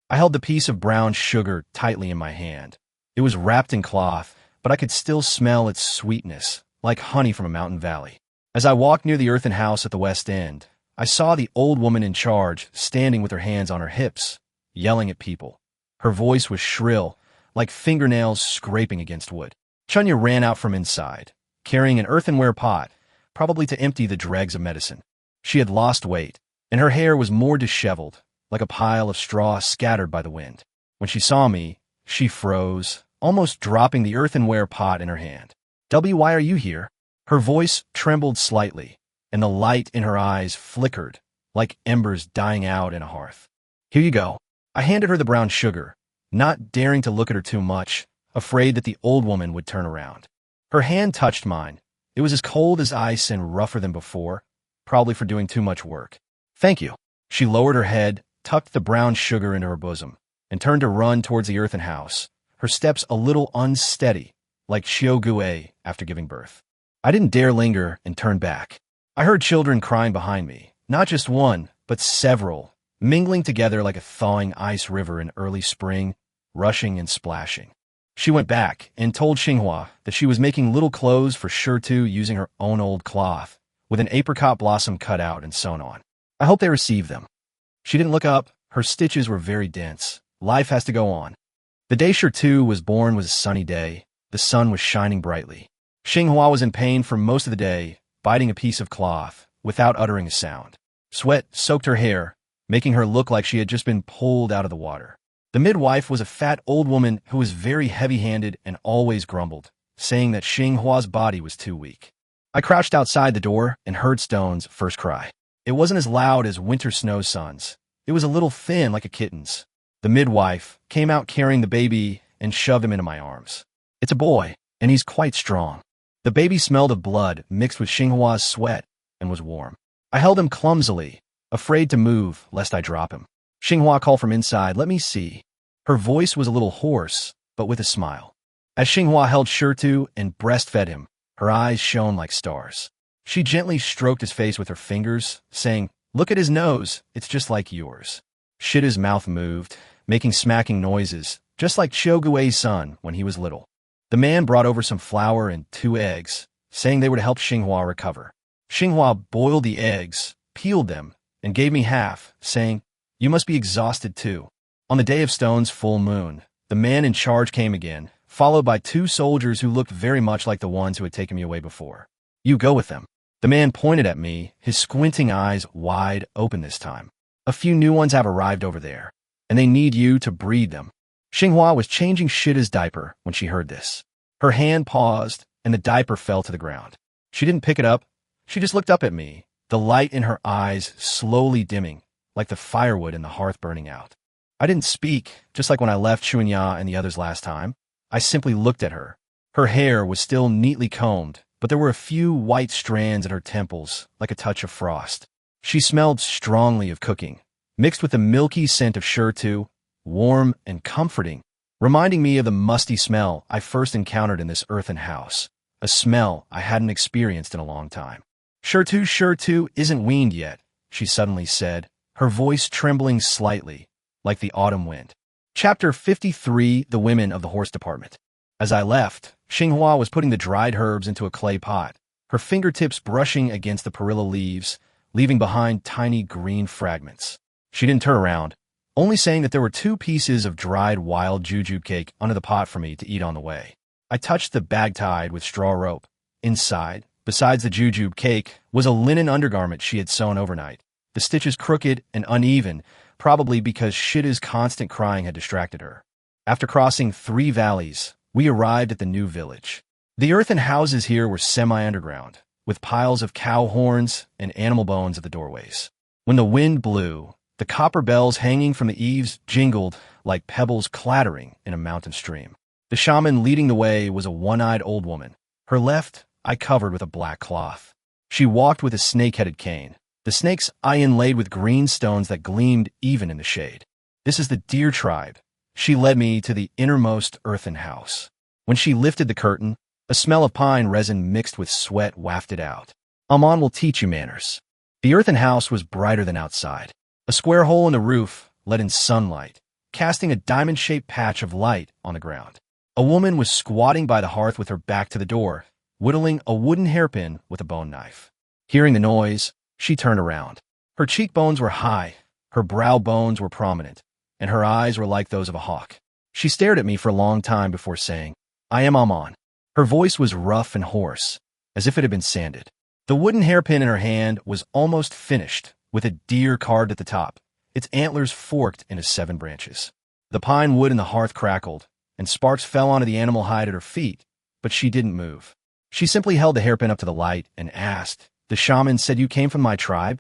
I held the piece of brown sugar tightly in my hand. It was wrapped in cloth, but I could still smell its sweetness, like honey from a mountain valley. As I walked near the earthen house at the West End, I saw the old woman in charge standing with her hands on her hips, yelling at people. Her voice was shrill, like fingernails scraping against wood. Chunya ran out from inside, carrying an earthenware pot, probably to empty the dregs of medicine. She had lost weight, and her hair was more disheveled, like a pile of straw scattered by the wind. When she saw me, she froze, almost dropping the earthenware pot in her hand. Why are you here?" Her voice trembled slightly, and the light in her eyes flickered, like embers dying out in a hearth. "Here you go." I handed her the brown sugar, not daring to look at her too much, afraid that the old woman would turn around. Her hand touched mine. It was as cold as ice and rougher than before, probably for doing too much work. "Thank you." She lowered her head, tucked the brown sugar into her bosom, and turned to run towards the earthen house, her steps a little unsteady, like Xiu Gue after giving birth. I didn't dare linger and turned back. I heard children crying behind me, not just one, but several, mingling together like a thawing ice river in early spring, rushing and splashing. She went back and told Xinghua that she was making little clothes for Shirtu using her own old cloth, with an apricot blossom cut out and sewn on. I hope they receive them. She didn't look up. Her stitches were very dense. Life has to go on. The day Shirtu was born was a sunny day. The sun was shining brightly. Xinghua was in pain for most of the day, biting a piece of cloth, without uttering a sound. Sweat soaked her hair, making her look like she had just been pulled out of the water. The midwife was a fat old woman who was very heavy-handed and always grumbled, saying that Xinghua's body was too weak. I crouched outside the door and heard Stone's first cry. It wasn't as loud as winter snow suns. It was a little thin like a kitten's. The midwife came out carrying the baby and shoved him into my arms. "It's a boy, and he's quite strong." The baby smelled of blood mixed with Xinghua's sweat and was warm. I held him clumsily, afraid to move lest I drop him. Xinghua called from inside, "Let me see." Her voice was a little hoarse, but with a smile. As Xinghua held Shirtu and breastfed him, her eyes shone like stars. She gently stroked his face with her fingers, saying, "Look at his nose, it's just like yours." Shida's mouth moved, making smacking noises, just like Chogue's son when he was little. The man brought over some flour and 2 eggs, saying they were to help Xinghua recover. Xinghua boiled the eggs, peeled them, and gave me half, saying, "You must be exhausted too." On the day of Stone's full moon, the man in charge came again, followed by 2 soldiers who looked very much like the ones who had taken me away before. "You go with them." The man pointed at me, his squinting eyes wide open this time. "A few new ones have arrived over there, and they need you to breed them." Xinghua was changing Shida's diaper when she heard this. Her hand paused, and the diaper fell to the ground. She didn't pick it up. She just looked up at me, the light in her eyes slowly dimming, like the firewood in the hearth burning out. I didn't speak, just like when I left Chunya and the others last time. I simply looked at her. Her hair was still neatly combed, but there were a few white strands at her temples, like a touch of frost. She smelled strongly of cooking, mixed with the milky scent of shirtu, warm and comforting, reminding me of the musty smell I first encountered in this earthen house, a smell I hadn't experienced in a long time. Shirtu isn't weaned yet, she suddenly said, her voice trembling slightly, like the autumn wind. Chapter 53, The Women of the Horse Department. As I left, Xinghua was putting the dried herbs into a clay pot, her fingertips brushing against the perilla leaves, leaving behind tiny green fragments. She didn't turn around, only saying that there were 2 pieces of dried wild jujube cake under the pot for me to eat on the way. I touched the bag tied with straw rope. Inside, besides the jujube cake, was a linen undergarment she had sewn overnight, the stitches crooked and uneven, probably because Shida's constant crying had distracted her. After crossing 3 valleys, we arrived at the new village. The earthen houses here were semi-underground, with piles of cow horns and animal bones at the doorways. When the wind blew, the copper bells hanging from the eaves jingled like pebbles clattering in a mountain stream. The shaman leading the way was a one-eyed old woman, her left eye covered with a black cloth. She walked with a snake-headed cane, the snake's eye inlaid with green stones that gleamed even in the shade. This is the deer tribe. She led me to the innermost earthen house. When she lifted the curtain, a smell of pine resin mixed with sweat wafted out. Amon will teach you manners. The earthen house was brighter than outside. A square hole in the roof let in sunlight, casting a diamond-shaped patch of light on the ground. A woman was squatting by the hearth with her back to the door, whittling a wooden hairpin with a bone knife. Hearing the noise, she turned around. Her cheekbones were high, her brow bones were prominent, and her eyes were like those of a hawk. She stared at me for a long time before saying, "I am Amon." Her voice was rough and hoarse, as if it had been sanded. The wooden hairpin in her hand was almost finished, with a deer carved at the top, its antlers forked into 7 branches. The pine wood in the hearth crackled, and sparks fell onto the animal hide at her feet, but she didn't move. She simply held the hairpin up to the light and asked, "The shaman said you came from my tribe?"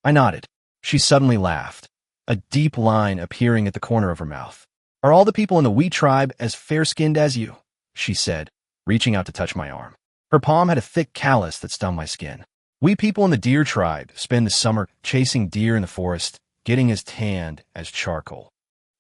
I nodded. She suddenly laughed, a deep line appearing at the corner of her mouth. "Are all the people in the wheat tribe as fair-skinned as you?" she said, reaching out to touch my arm. Her palm had a thick callus that stung my skin. "We people in the deer tribe spend the summer chasing deer in the forest, getting as tanned as charcoal."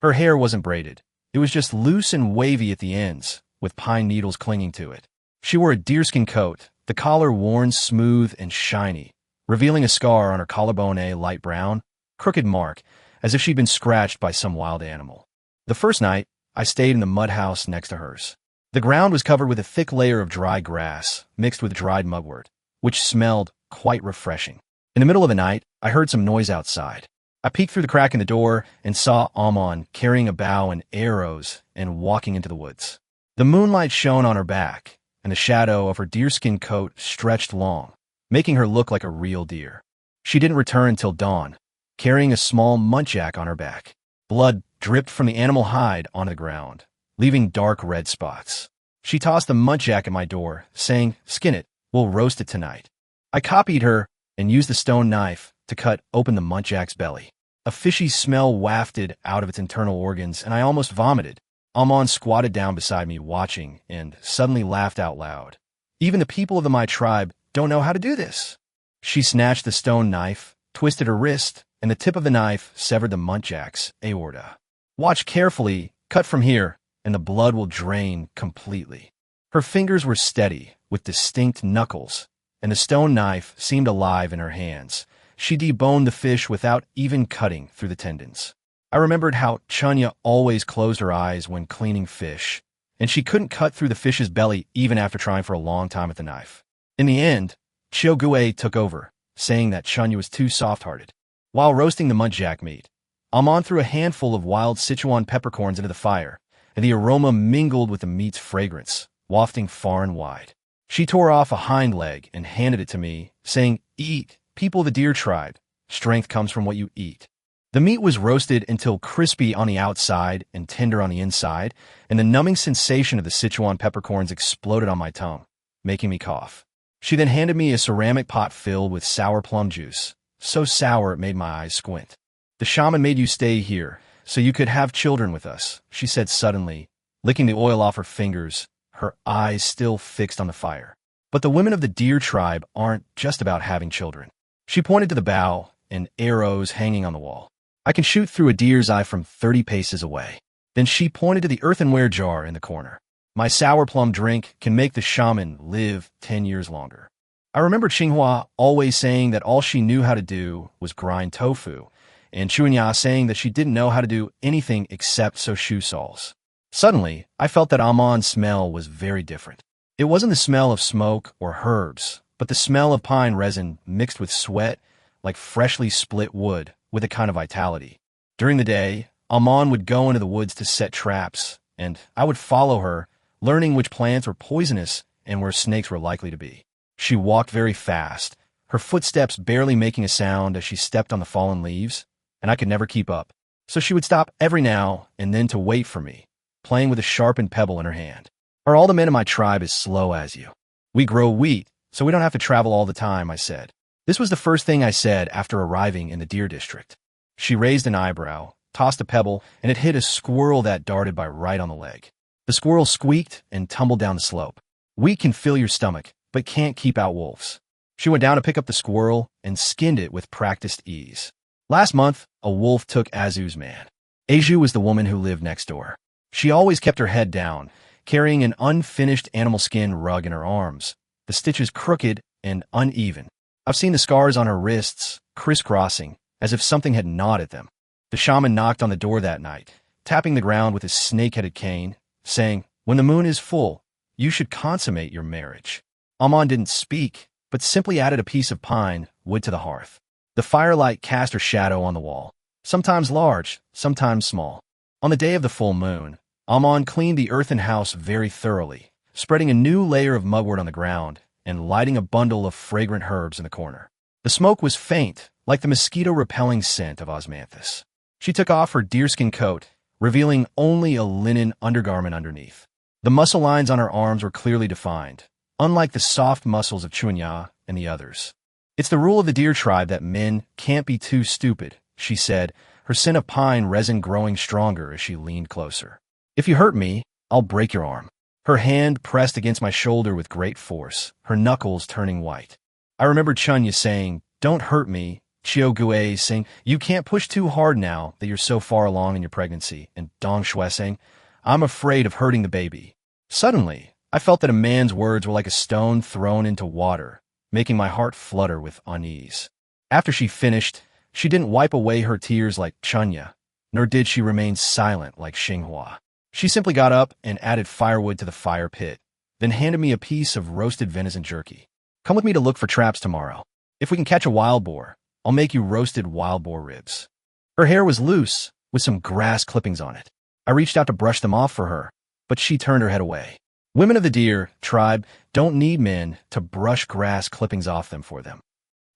Her hair wasn't braided. It was just loose and wavy at the ends, with pine needles clinging to it. She wore a deerskin coat, the collar worn smooth and shiny, revealing a scar on her collarbone, a light brown, crooked mark, as if she'd been scratched by some wild animal. The first night, I stayed in the mud house next to hers. The ground was covered with a thick layer of dry grass, mixed with dried mugwort, which smelled quite refreshing. In the middle of the night, I heard some noise outside. I peeked through the crack in the door and saw Amon carrying a bow and arrows and walking into the woods. The moonlight shone on her back, and the shadow of her deerskin coat stretched long, making her look like a real deer. She didn't return until dawn, carrying a small muntjac on her back. Blood dripped from the animal hide onto the ground, leaving dark red spots. She tossed the muntjac at my door, saying, "Skin it, we'll roast it tonight." I copied her and used the stone knife to cut open the muntjac's belly. A fishy smell wafted out of its internal organs, and I almost vomited. Amon squatted down beside me watching and suddenly laughed out loud. "Even the people of my tribe don't know how to do this." She snatched the stone knife, twisted her wrist, and the tip of the knife severed the muntjac's aorta. "Watch carefully, cut from here, and the blood will drain completely." Her fingers were steady, with distinct knuckles, and the stone knife seemed alive in her hands. She deboned the fish without even cutting through the tendons. I remembered how Chunya always closed her eyes when cleaning fish, and she couldn't cut through the fish's belly even after trying for a long time with the knife. In the end, Chiogue took over, saying that Chunya was too soft-hearted. While roasting the muntjac meat, Amon threw a handful of wild Sichuan peppercorns into the fire, and the aroma mingled with the meat's fragrance, wafting far and wide. She tore off a hind leg and handed it to me, saying, "Eat, people of the deer tribe. Strength comes from what you eat." The meat was roasted until crispy on the outside and tender on the inside, and the numbing sensation of the Sichuan peppercorns exploded on my tongue, making me cough. She then handed me a ceramic pot filled with sour plum juice, so sour it made my eyes squint. "The shaman made you stay here, so you could have children with us," she said suddenly, licking the oil off her fingers, her eyes still fixed on the fire. "But the women of the deer tribe aren't just about having children." She pointed to the bow and arrows hanging on the wall. I can shoot through a deer's eye from 30 paces away. Then she pointed to the earthenware jar in the corner. My sour plum drink can make the shaman live 10 years longer. I remember Qinghua always saying that all she knew how to do was grind tofu, and Chunya saying that she didn't know how to do anything except sew shoe soles. Suddenly, I felt that Amon's smell was very different. It wasn't the smell of smoke or herbs, but the smell of pine resin mixed with sweat, like freshly split wood, with a kind of vitality. During the day, Amon would go into the woods to set traps, and I would follow her, learning which plants were poisonous and where snakes were likely to be. She walked very fast, her footsteps barely making a sound as she stepped on the fallen leaves, and I could never keep up. So she would stop every now and then to wait for me, playing with a sharpened pebble in her hand. Are all the men in my tribe as slow as you? We grow wheat, so we don't have to travel all the time, I said. This was the first thing I said after arriving in the deer district. She raised an eyebrow, tossed a pebble, and it hit a squirrel that darted by right on the leg. The squirrel squeaked and tumbled down the slope. Wheat can fill your stomach, but can't keep out wolves. She went down to pick up the squirrel and skinned it with practiced ease. Last month, a wolf took Azu's man. Aju was the woman who lived next door. She always kept her head down, carrying an unfinished animal skin rug in her arms, the stitches crooked and uneven. I've seen the scars on her wrists, crisscrossing, as if something had gnawed at them. The shaman knocked on the door that night, tapping the ground with his snake-headed cane, saying, "When the moon is full, you should consummate your marriage." Amon didn't speak, but simply added a piece of pine wood to the hearth. The firelight cast her shadow on the wall, sometimes large, sometimes small. On the day of the full moon, Amon cleaned the earthen house very thoroughly, spreading a new layer of mugwort on the ground and lighting a bundle of fragrant herbs in the corner. The smoke was faint, like the mosquito-repelling scent of osmanthus. She took off her deerskin coat, revealing only a linen undergarment underneath. The muscle lines on her arms were clearly defined, unlike the soft muscles of Chunya and the others. "It's the rule of the deer tribe that men can't be too stupid," she said, her scent of pine resin growing stronger as she leaned closer. "If you hurt me, I'll break your arm." Her hand pressed against my shoulder with great force, her knuckles turning white. I remembered Chunya saying, "Don't hurt me," Chiu Gue saying, "You can't push too hard now that you're so far along in your pregnancy," and Dong Shui saying, "I'm afraid of hurting the baby." Suddenly, I felt that a man's words were like a stone thrown into water, making my heart flutter with unease. After she finished, she didn't wipe away her tears like Chunya, nor did she remain silent like Xinghua. She simply got up and added firewood to the fire pit, then handed me a piece of roasted venison jerky. "Come with me to look for traps tomorrow. If we can catch a wild boar, I'll make you roasted wild boar ribs." Her hair was loose, with some grass clippings on it. I reached out to brush them off for her, but she turned her head away. Women of the deer tribe don't need men to brush grass clippings off them for them.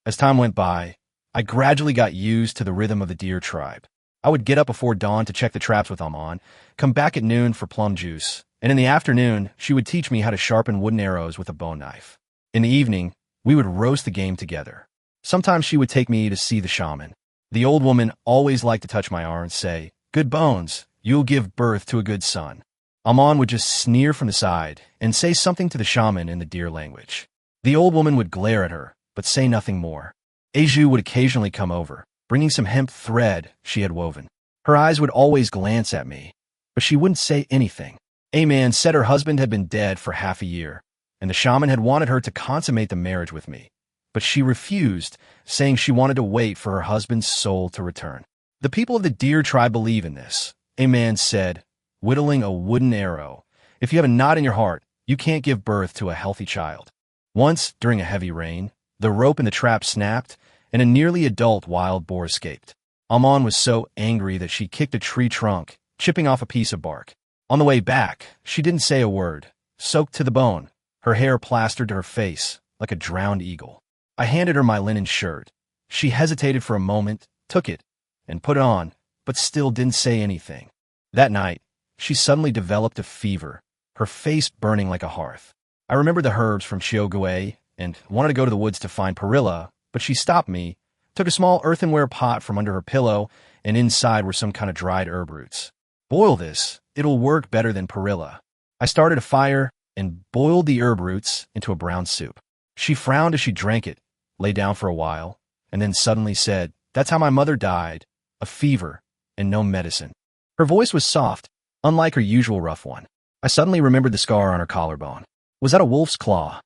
As time went by, I gradually got used to the rhythm of the deer tribe. I would get up before dawn to check the traps with Amon, come back at noon for plum juice, and in the afternoon, she would teach me how to sharpen wooden arrows with a bone knife. In the evening, we would roast the game together. Sometimes she would take me to see the shaman. The old woman always liked to touch my arm and say, "Good bones, you'll give birth to a good son." Amon would just sneer from the side and say something to the shaman in the deer language. The old woman would glare at her, but say nothing more. Aju would occasionally come over, bringing some hemp thread she had woven. Her eyes would always glance at me, but she wouldn't say anything. A man said her husband had been dead for half a year, and the shaman had wanted her to consummate the marriage with me. But she refused, saying she wanted to wait for her husband's soul to return. "The people of the deer tribe believe in this," a man said, whittling a wooden arrow. "If you have a knot in your heart, you can't give birth to a healthy child." Once, during a heavy rain, the rope in the trap snapped, and a nearly adult wild boar escaped. Amon was so angry that she kicked a tree trunk, chipping off a piece of bark. On the way back, she didn't say a word, soaked to the bone, her hair plastered to her face like a drowned eagle. I handed her my linen shirt. She hesitated for a moment, took it, and put it on, but still didn't say anything. That night, she suddenly developed a fever, her face burning like a hearth. I remembered the herbs from Xiaogue and wanted to go to the woods to find perilla, but she stopped me, took a small earthenware pot from under her pillow, and inside were some kind of dried herb roots. "Boil this, it'll work better than perilla." I started a fire and boiled the herb roots into a brown soup. She frowned as she drank it, lay down for a while, and then suddenly said, "That's how my mother died. a fever, and no medicine. Her voice was soft, unlike her usual rough one. I suddenly remembered the scar on her collarbone. Was that a wolf's claw?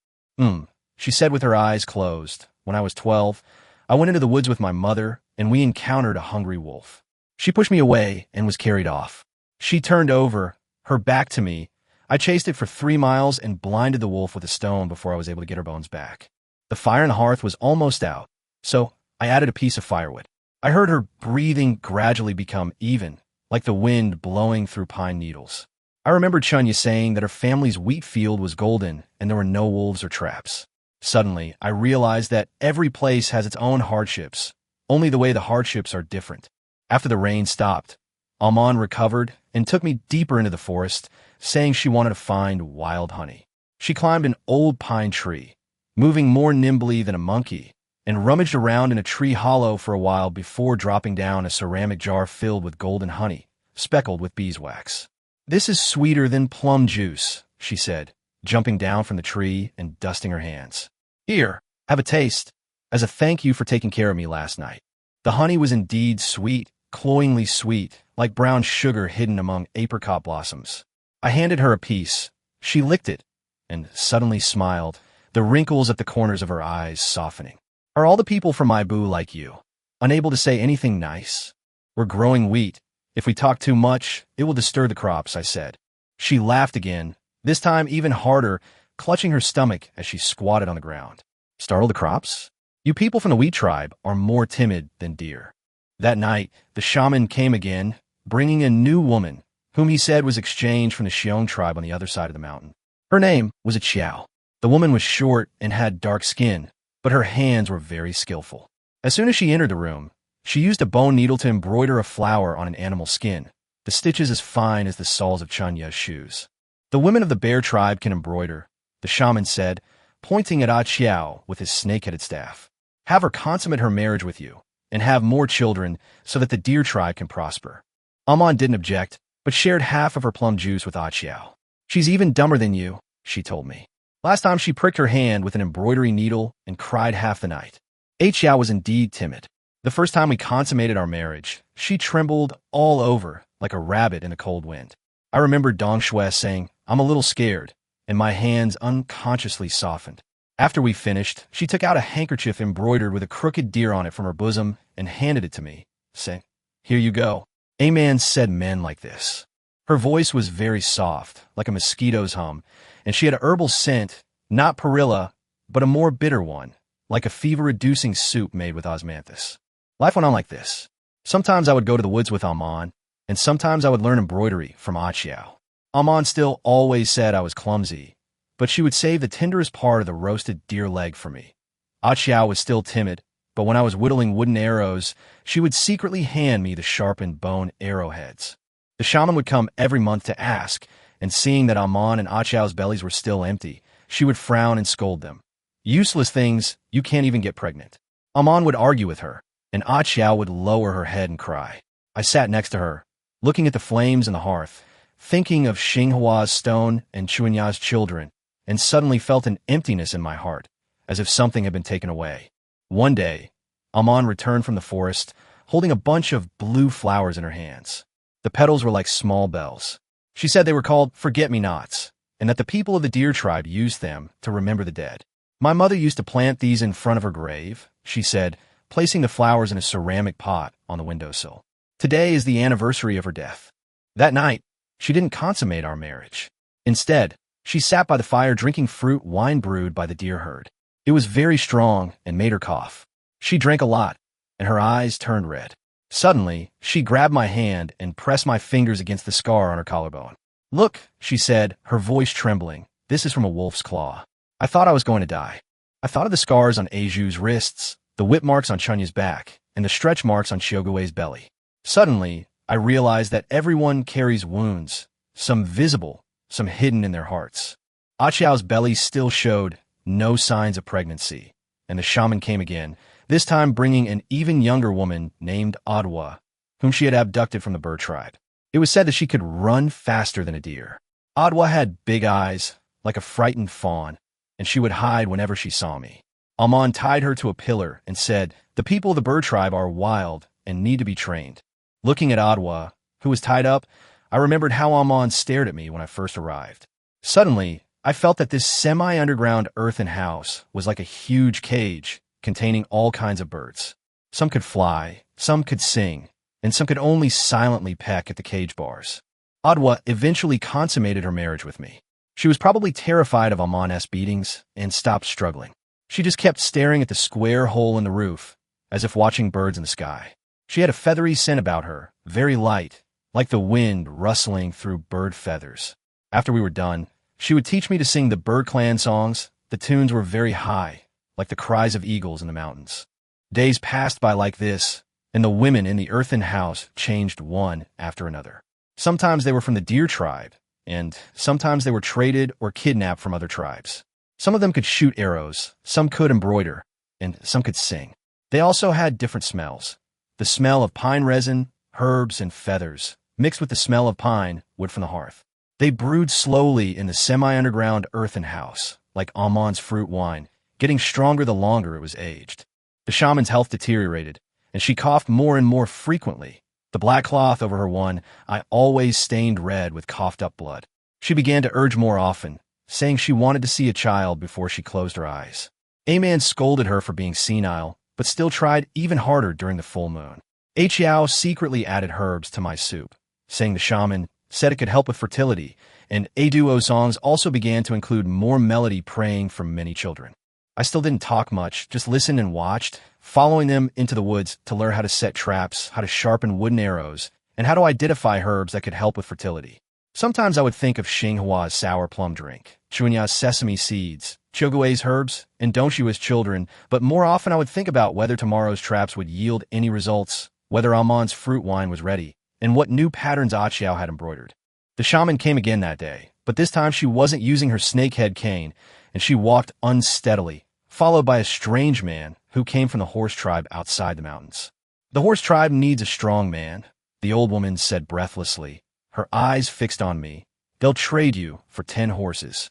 She said with her eyes closed. When I was 12, I went into the woods with my mother, and we encountered a hungry wolf. She pushed me away and was carried off. She turned over, her back to me. I chased it for 3 miles and blinded the wolf with a stone before I was able to get her bones back. The fire in the hearth was almost out, so I added a piece of firewood. I heard her breathing gradually become even, like the wind blowing through pine needles. I remembered Chunya saying that her family's wheat field was golden and there were no wolves or traps. Suddenly, I realized that every place has its own hardships, only the way the hardships are different. After the rain stopped, Amon recovered and took me deeper into the forest, saying she wanted to find wild honey. She climbed an old pine tree, moving more nimbly than a monkey, and rummaged around in a tree hollow for a while before dropping down a ceramic jar filled with golden honey, speckled with beeswax. "This is sweeter than plum juice," she said, jumping down from the tree and dusting her hands. "Here, have a taste, as a thank you for taking care of me last night." The honey was indeed sweet, cloyingly sweet, like brown sugar hidden among apricot blossoms. I handed her a piece. She licked it, and suddenly smiled, the wrinkles at the corners of her eyes softening. "Are all the people from Ibu like you, unable to say anything nice? We're growing wheat. If we talk too much, it will disturb the crops," I said. She laughed again, this time even harder, clutching her stomach as she squatted on the ground. "Startle the crops? You people from the wheat tribe are more timid than deer." That night, the shaman came again, bringing a new woman, whom he said was exchanged from the Xiong tribe on the other side of the mountain. Her name was Achiao. The woman was short and had dark skin, but her hands were very skillful. As soon as she entered the room, she used a bone needle to embroider a flower on an animal's skin, the stitches as fine as the soles of Chunya's shoes. "The women of the bear tribe can embroider," the shaman said, pointing at Achiao with his snake-headed staff. "Have her consummate her marriage with you, and have more children so that the deer tribe can prosper." Amon didn't object, but shared half of her plum juice with Achiao. "She's even dumber than you," she told me. Last time she pricked her hand with an embroidery needle and cried half the night. Achiao was indeed timid. The first time we consummated our marriage, she trembled all over like a rabbit in the cold wind. I remember Dong Shui saying, "I'm a little scared," and my hands unconsciously softened. After we finished, she took out a handkerchief embroidered with a crooked deer on it from her bosom and handed it to me, saying, "Here you go." A man said men like this. Her voice was very soft, like a mosquito's hum, and she had a herbal scent, not perilla, but a more bitter one, like a fever-reducing soup made with osmanthus. Life went on like this. Sometimes I would go to the woods with Amon, and sometimes I would learn embroidery from Achiao. Amon still always said I was clumsy, but she would save the tenderest part of the roasted deer leg for me. Achiao was still timid, but when I was whittling wooden arrows, she would secretly hand me the sharpened bone arrowheads. The shaman would come every month to ask, and seeing that Amon and Achiao's bellies were still empty, she would frown and scold them. "Useless things, you can't even get pregnant." Amon would argue with her, and Achiao would lower her head and cry. I sat next to her, looking at the flames in the hearth, thinking of Xinghua's stone and Chunya's children, and suddenly felt an emptiness in my heart, as if something had been taken away. One day, Amon returned from the forest, holding a bunch of blue flowers in her hands. The petals were like small bells. She said they were called forget-me-nots, and that the people of the deer tribe used them to remember the dead. "My mother used to plant these in front of her grave," she said, placing the flowers in a ceramic pot on the windowsill. "Today is the anniversary of her death." That night, she didn't consummate our marriage. Instead, she sat by the fire drinking fruit wine brewed by the deer herd. It was very strong and made her cough. She drank a lot, and her eyes turned red. Suddenly, she grabbed my hand and pressed my fingers against the scar on her collarbone. "Look," she said, her voice trembling, "this is from a wolf's claw." I thought I was going to die. I thought of the scars on Eju's wrists, the whip marks on Chunya's back, and the stretch marks on Chiogue's belly. Suddenly, I realized that everyone carries wounds, some visible, some hidden in their hearts. Achiao's belly still showed no signs of pregnancy, and the shaman came again, this time bringing an even younger woman named Aaya, whom she had abducted from the bird tribe. It was said that she could run faster than a deer. Aaya had big eyes, like a frightened fawn, and she would hide whenever she saw me. Amon tied her to a pillar and said, "The people of the bird tribe are wild, and need to be trained. Looking at Aaya, who was tied up, I remembered how Amon stared at me when I first arrived. Suddenly, I felt that this semi-underground earthen house was like a huge cage containing all kinds of birds. Some could fly, some could sing, and some could only silently peck at the cage bars. Aaya eventually consummated her marriage with me. She was probably terrified of Amon's beatings and stopped struggling. She just kept staring at the square hole in the roof, as if watching birds in the sky. She had a feathery scent about her, very light, like the wind rustling through bird feathers. After we were done, she would teach me to sing the bird clan songs. The tunes were very high, like the cries of eagles in the mountains. Days passed by like this, and the women in the earthen house changed one after another. Sometimes they were from the deer tribe, and sometimes they were traded or kidnapped from other tribes. Some of them could shoot arrows, some could embroider, and some could sing. They also had different smells. The smell of pine resin, herbs, and feathers, mixed with the smell of pine, wood from the hearth. They brewed slowly in the semi-underground earthen house, like Amon's fruit wine, getting stronger the longer it was aged. The shaman's health deteriorated, and she coughed more and more frequently. The black cloth over her one eye always stained red with coughed-up blood. She began to urge more often, saying she wanted to see a child before she closed her eyes. Aman scolded her for being senile, but still tried even harder during the full moon. Aaya secretly added herbs to my soup, saying the shaman said it could help with fertility, and Aduo songs also began to include more melody praying for many children. I still didn't talk much, just listened and watched, following them into the woods to learn how to set traps, how to sharpen wooden arrows, and how to identify herbs that could help with fertility. Sometimes I would think of Xinghua's sour plum drink, Chunya's sesame seeds, Chogue's herbs, and Dongxua's children, but more often I would think about whether tomorrow's traps would yield any results, whether Amon's fruit wine was ready, and what new patterns Aaya had embroidered. The shaman came again that day, but this time she wasn't using her snakehead cane, and she walked unsteadily, followed by a strange man who came from the horse tribe outside the mountains. The horse tribe needs a strong man, the old woman said breathlessly, her eyes fixed on me. They'll trade you for 10 horses.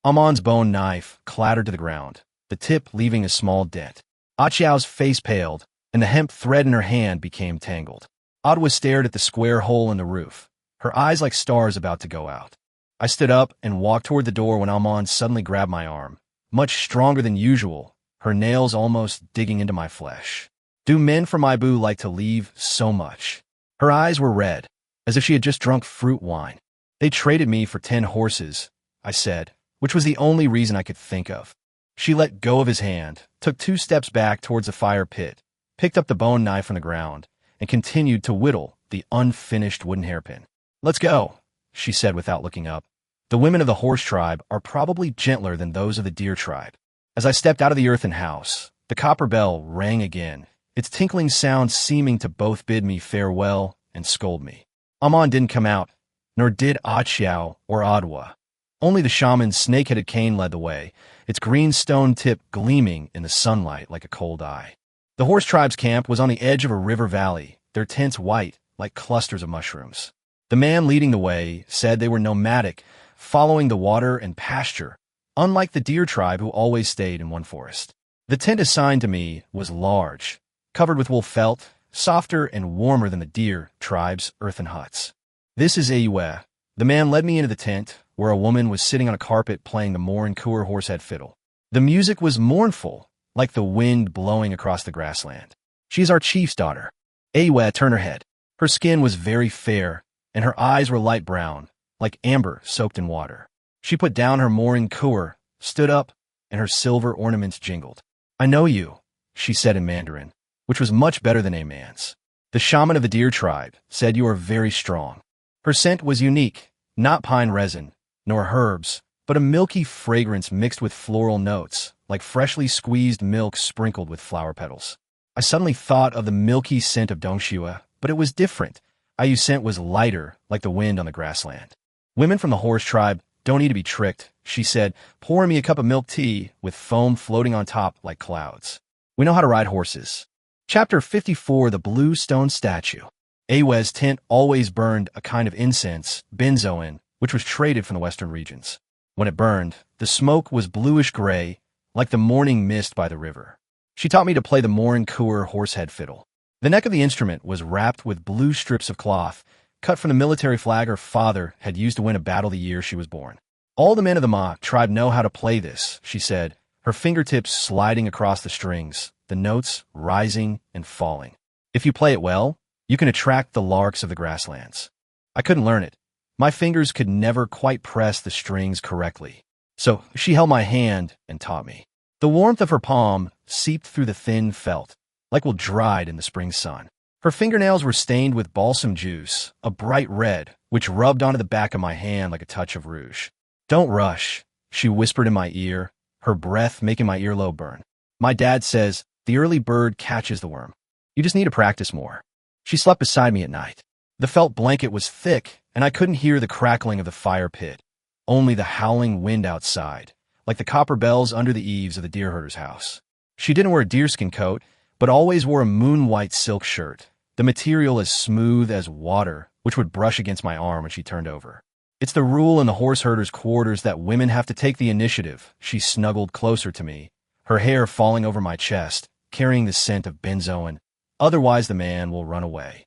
Amon's bone knife clattered to the ground, the tip leaving a small dent. Achiao's face paled, and the hemp thread in her hand became tangled. Aaya stared at the square hole in the roof, her eyes like stars about to go out. I stood up and walked toward the door when Amon suddenly grabbed my arm, much stronger than usual, her nails almost digging into my flesh. Do men from Ibu like to leave so much? Her eyes were red, as if she had just drunk fruit wine. They traded me for 10 horses, I said, which was the only reason I could think of. She let go of his hand, took 2 steps back towards the fire pit, picked up the bone knife from the ground, and continued to whittle the unfinished wooden hairpin. Let's go, she said without looking up. The women of the horse tribe are probably gentler than those of the deer tribe. As I stepped out of the earthen house, the copper bell rang again, its tinkling sound seeming to both bid me farewell and scold me. Amon didn't come out, nor did Achiao or Aaya. Only the shaman's snake-headed cane led the way, its green stone tip gleaming in the sunlight like a cold eye. The horse tribe's camp was on the edge of a river valley, their tents white like clusters of mushrooms. The man leading the way said they were nomadic, following the water and pasture, unlike the deer tribe who always stayed in one forest. The tent assigned to me was large, covered with wool felt, softer and warmer than the deer tribe's earthen huts. This is Aaya. The man led me into the tent, where a woman was sitting on a carpet playing the Morin-Kur horsehead fiddle. The music was mournful, like the wind blowing across the grassland. She's our chief's daughter. Aaya turned her head. Her skin was very fair, and her eyes were light brown, like amber soaked in water. She put down her Morin-Kur, stood up, and her silver ornaments jingled. I know you, she said in Mandarin, which was much better than Aman's. The shaman of the deer tribe said you are very strong. Her scent was unique, not pine resin, nor herbs, but a milky fragrance mixed with floral notes, like freshly squeezed milk sprinkled with flower petals. I suddenly thought of the milky scent of Dongxua, but it was different. Aayu's scent was lighter, like the wind on the grassland. Women from the horse tribe don't need to be tricked, she said, pouring me a cup of milk tea with foam floating on top like clouds. We know how to ride horses. Chapter 54, The Blue Stone Statue. Aaya's tent always burned a kind of incense, benzoin, which was traded from the western regions. When it burned, the smoke was bluish-gray, like the morning mist by the river. She taught me to play the Morin-Kur horsehead fiddle. The neck of the instrument was wrapped with blue strips of cloth, cut from the military flag her father had used to win a battle the year she was born. All the men of the Ma tribe know how to play this, she said, her fingertips sliding across the strings, the notes rising and falling. If you play it well, you can attract the larks of the grasslands. I couldn't learn it. My fingers could never quite press the strings correctly. So she held my hand and taught me. The warmth of her palm seeped through the thin felt, like wool dried in the spring sun. Her fingernails were stained with balsam juice, a bright red, which rubbed onto the back of my hand like a touch of rouge. Don't rush, she whispered in my ear, her breath making my earlobe burn. My dad says, the early bird catches the worm. You just need to practice more. She slept beside me at night. The felt blanket was thick, and I couldn't hear the crackling of the fire pit, only the howling wind outside, like the copper bells under the eaves of the deer herder's house. She didn't wear a deerskin coat, but always wore a moon-white silk shirt, the material as smooth as water, which would brush against my arm when she turned over. It's the rule in the horse herder's quarters that women have to take the initiative. She snuggled closer to me, her hair falling over my chest, carrying the scent of benzoin. Otherwise the man will run away.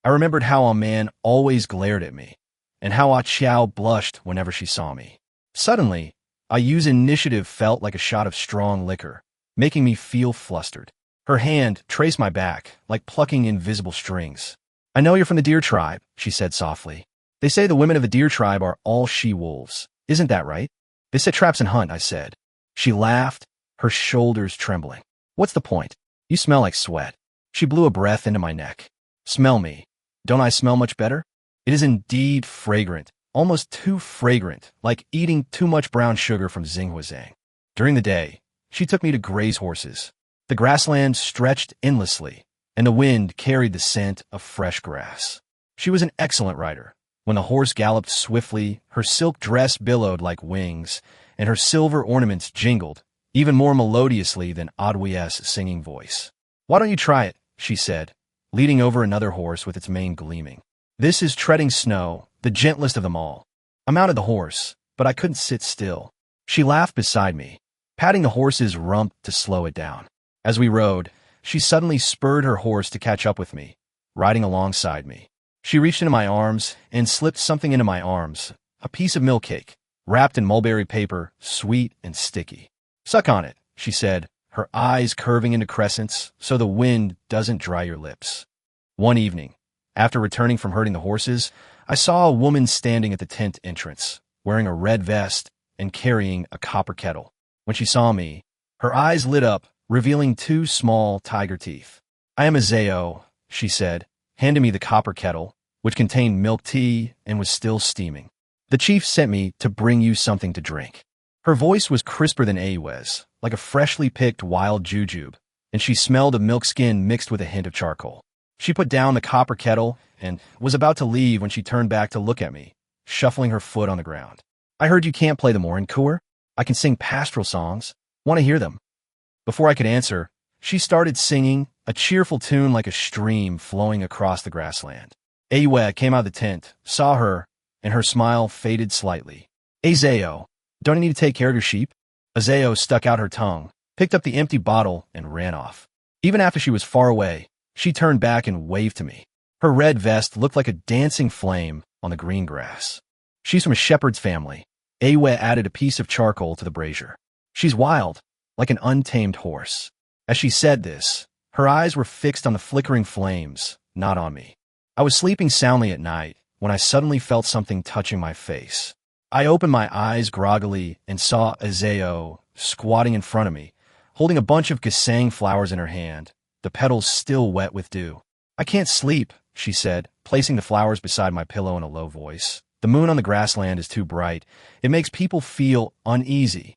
I remembered how a man always glared at me, and how Ah Chow blushed whenever she saw me. Suddenly, Ayu's initiative felt like a shot of strong liquor, making me feel flustered. Her hand traced my back, like plucking invisible strings. I know you're from the deer tribe, she said softly. They say the women of the deer tribe are all she-wolves. Isn't that right? They set traps and hunt, I said. She laughed, her shoulders trembling. What's the point? You smell like sweat. She blew a breath into my neck. Smell me. Don't I smell much better? It is indeed fragrant, almost too fragrant, like eating too much brown sugar from Xinghuazang. During the day, she took me to graze horses. The grassland stretched endlessly, and the wind carried the scent of fresh grass. She was an excellent rider. When the horse galloped swiftly, her silk dress billowed like wings, and her silver ornaments jingled, even more melodiously than Adwi's singing voice. Why don't you try it? She said, leading over another horse with its mane gleaming. This is treading snow, the gentlest of them all. I mounted the horse, but I couldn't sit still. She laughed beside me, patting the horse's rump to slow it down. As we rode, she suddenly spurred her horse to catch up with me, riding alongside me. She reached into my arms and slipped something into my arms, a piece of milk cake, wrapped in mulberry paper, sweet and sticky. Suck on it, she said, her eyes curving into crescents so the wind doesn't dry your lips. One evening, after returning from herding the horses, I saw a woman standing at the tent entrance, wearing a red vest and carrying a copper kettle. When she saw me, her eyes lit up, revealing two small tiger teeth. I am a Zao, she said, handing me the copper kettle, which contained milk tea and was still steaming. The chief sent me to bring you something to drink. Her voice was crisper than Aaya's, like a freshly picked wild jujube, and she smelled of milk skin mixed with a hint of charcoal. She put down the copper kettle and was about to leave when she turned back to look at me, shuffling her foot on the ground. I heard you can't play the Morinkoor. I can sing pastoral songs. Want to hear them? Before I could answer, she started singing, a cheerful tune like a stream flowing across the grassland. Aaya came out of the tent, saw her, and her smile faded slightly. Azao, don't you need to take care of your sheep? Azao stuck out her tongue, picked up the empty bottle, and ran off. Even after she was far away, she turned back and waved to me. Her red vest looked like a dancing flame on the green grass. She's from a shepherd's family. Aaya added a piece of charcoal to the brazier. She's wild, like an untamed horse. As she said this, her eyes were fixed on the flickering flames, not on me. I was sleeping soundly at night when I suddenly felt something touching my face. I opened my eyes groggily and saw Azao squatting in front of me, holding a bunch of gesang flowers in her hand, the petals still wet with dew. I can't sleep, she said, placing the flowers beside my pillow in a low voice. The moon on the grassland is too bright. It makes people feel uneasy.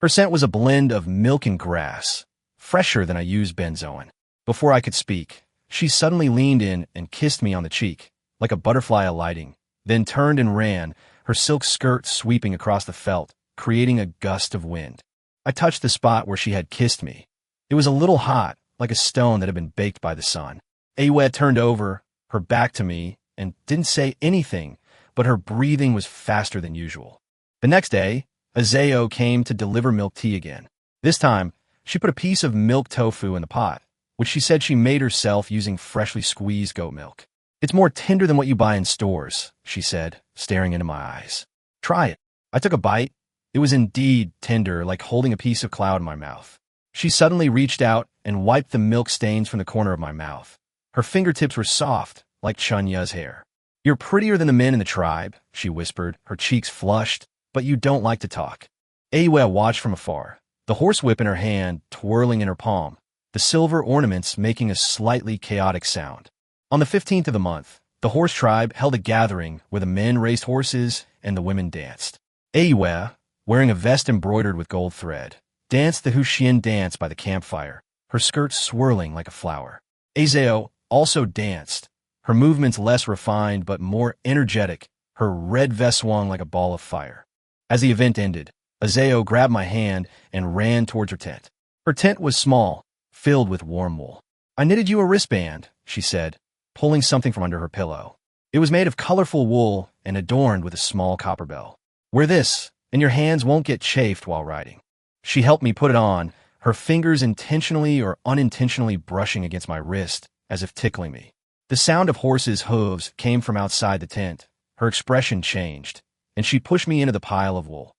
Her scent was a blend of milk and grass, fresher than I used benzoin. Before I could speak, she suddenly leaned in and kissed me on the cheek, like a butterfly alighting, then turned and ran, her silk skirt sweeping across the felt, creating a gust of wind. I touched the spot where she had kissed me. It was a little hot, like a stone that had been baked by the sun. Aaya turned over, her back to me, and didn't say anything, but her breathing was faster than usual. The next day, Azao came to deliver milk tea again. This time, she put a piece of milk tofu in the pot, which she said she made herself using freshly squeezed goat milk. It's more tender than what you buy in stores, she said, staring into my eyes. Try it. I took a bite. It was indeed tender, like holding a piece of cloud in my mouth. She suddenly reached out and wiped the milk stains from the corner of my mouth. Her fingertips were soft, like Chunya's hair. You're prettier than the men in the tribe, she whispered, her cheeks flushed, but you don't like to talk. Aaya watched from afar, the horsewhip in her hand twirling in her palm, the silver ornaments making a slightly chaotic sound. On the 15th of the month, the horse tribe held a gathering where the men raced horses and the women danced. Aaya, wearing a vest embroidered with gold thread, danced the Huxian dance by the campfire, her skirt swirling like a flower. Aaya also danced, her movements less refined but more energetic, her red vest swung like a ball of fire. As the event ended, Aaya grabbed my hand and ran towards her tent. Her tent was small, filled with warm wool. I knitted you a wristband, she said, pulling something from under her pillow. It was made of colorful wool and adorned with a small copper bell. Wear this, and your hands won't get chafed while riding. She helped me put it on, her fingers intentionally or unintentionally brushing against my wrist, as if tickling me. The sound of horses' hooves came from outside the tent. Her expression changed, and she pushed me into the pile of wool.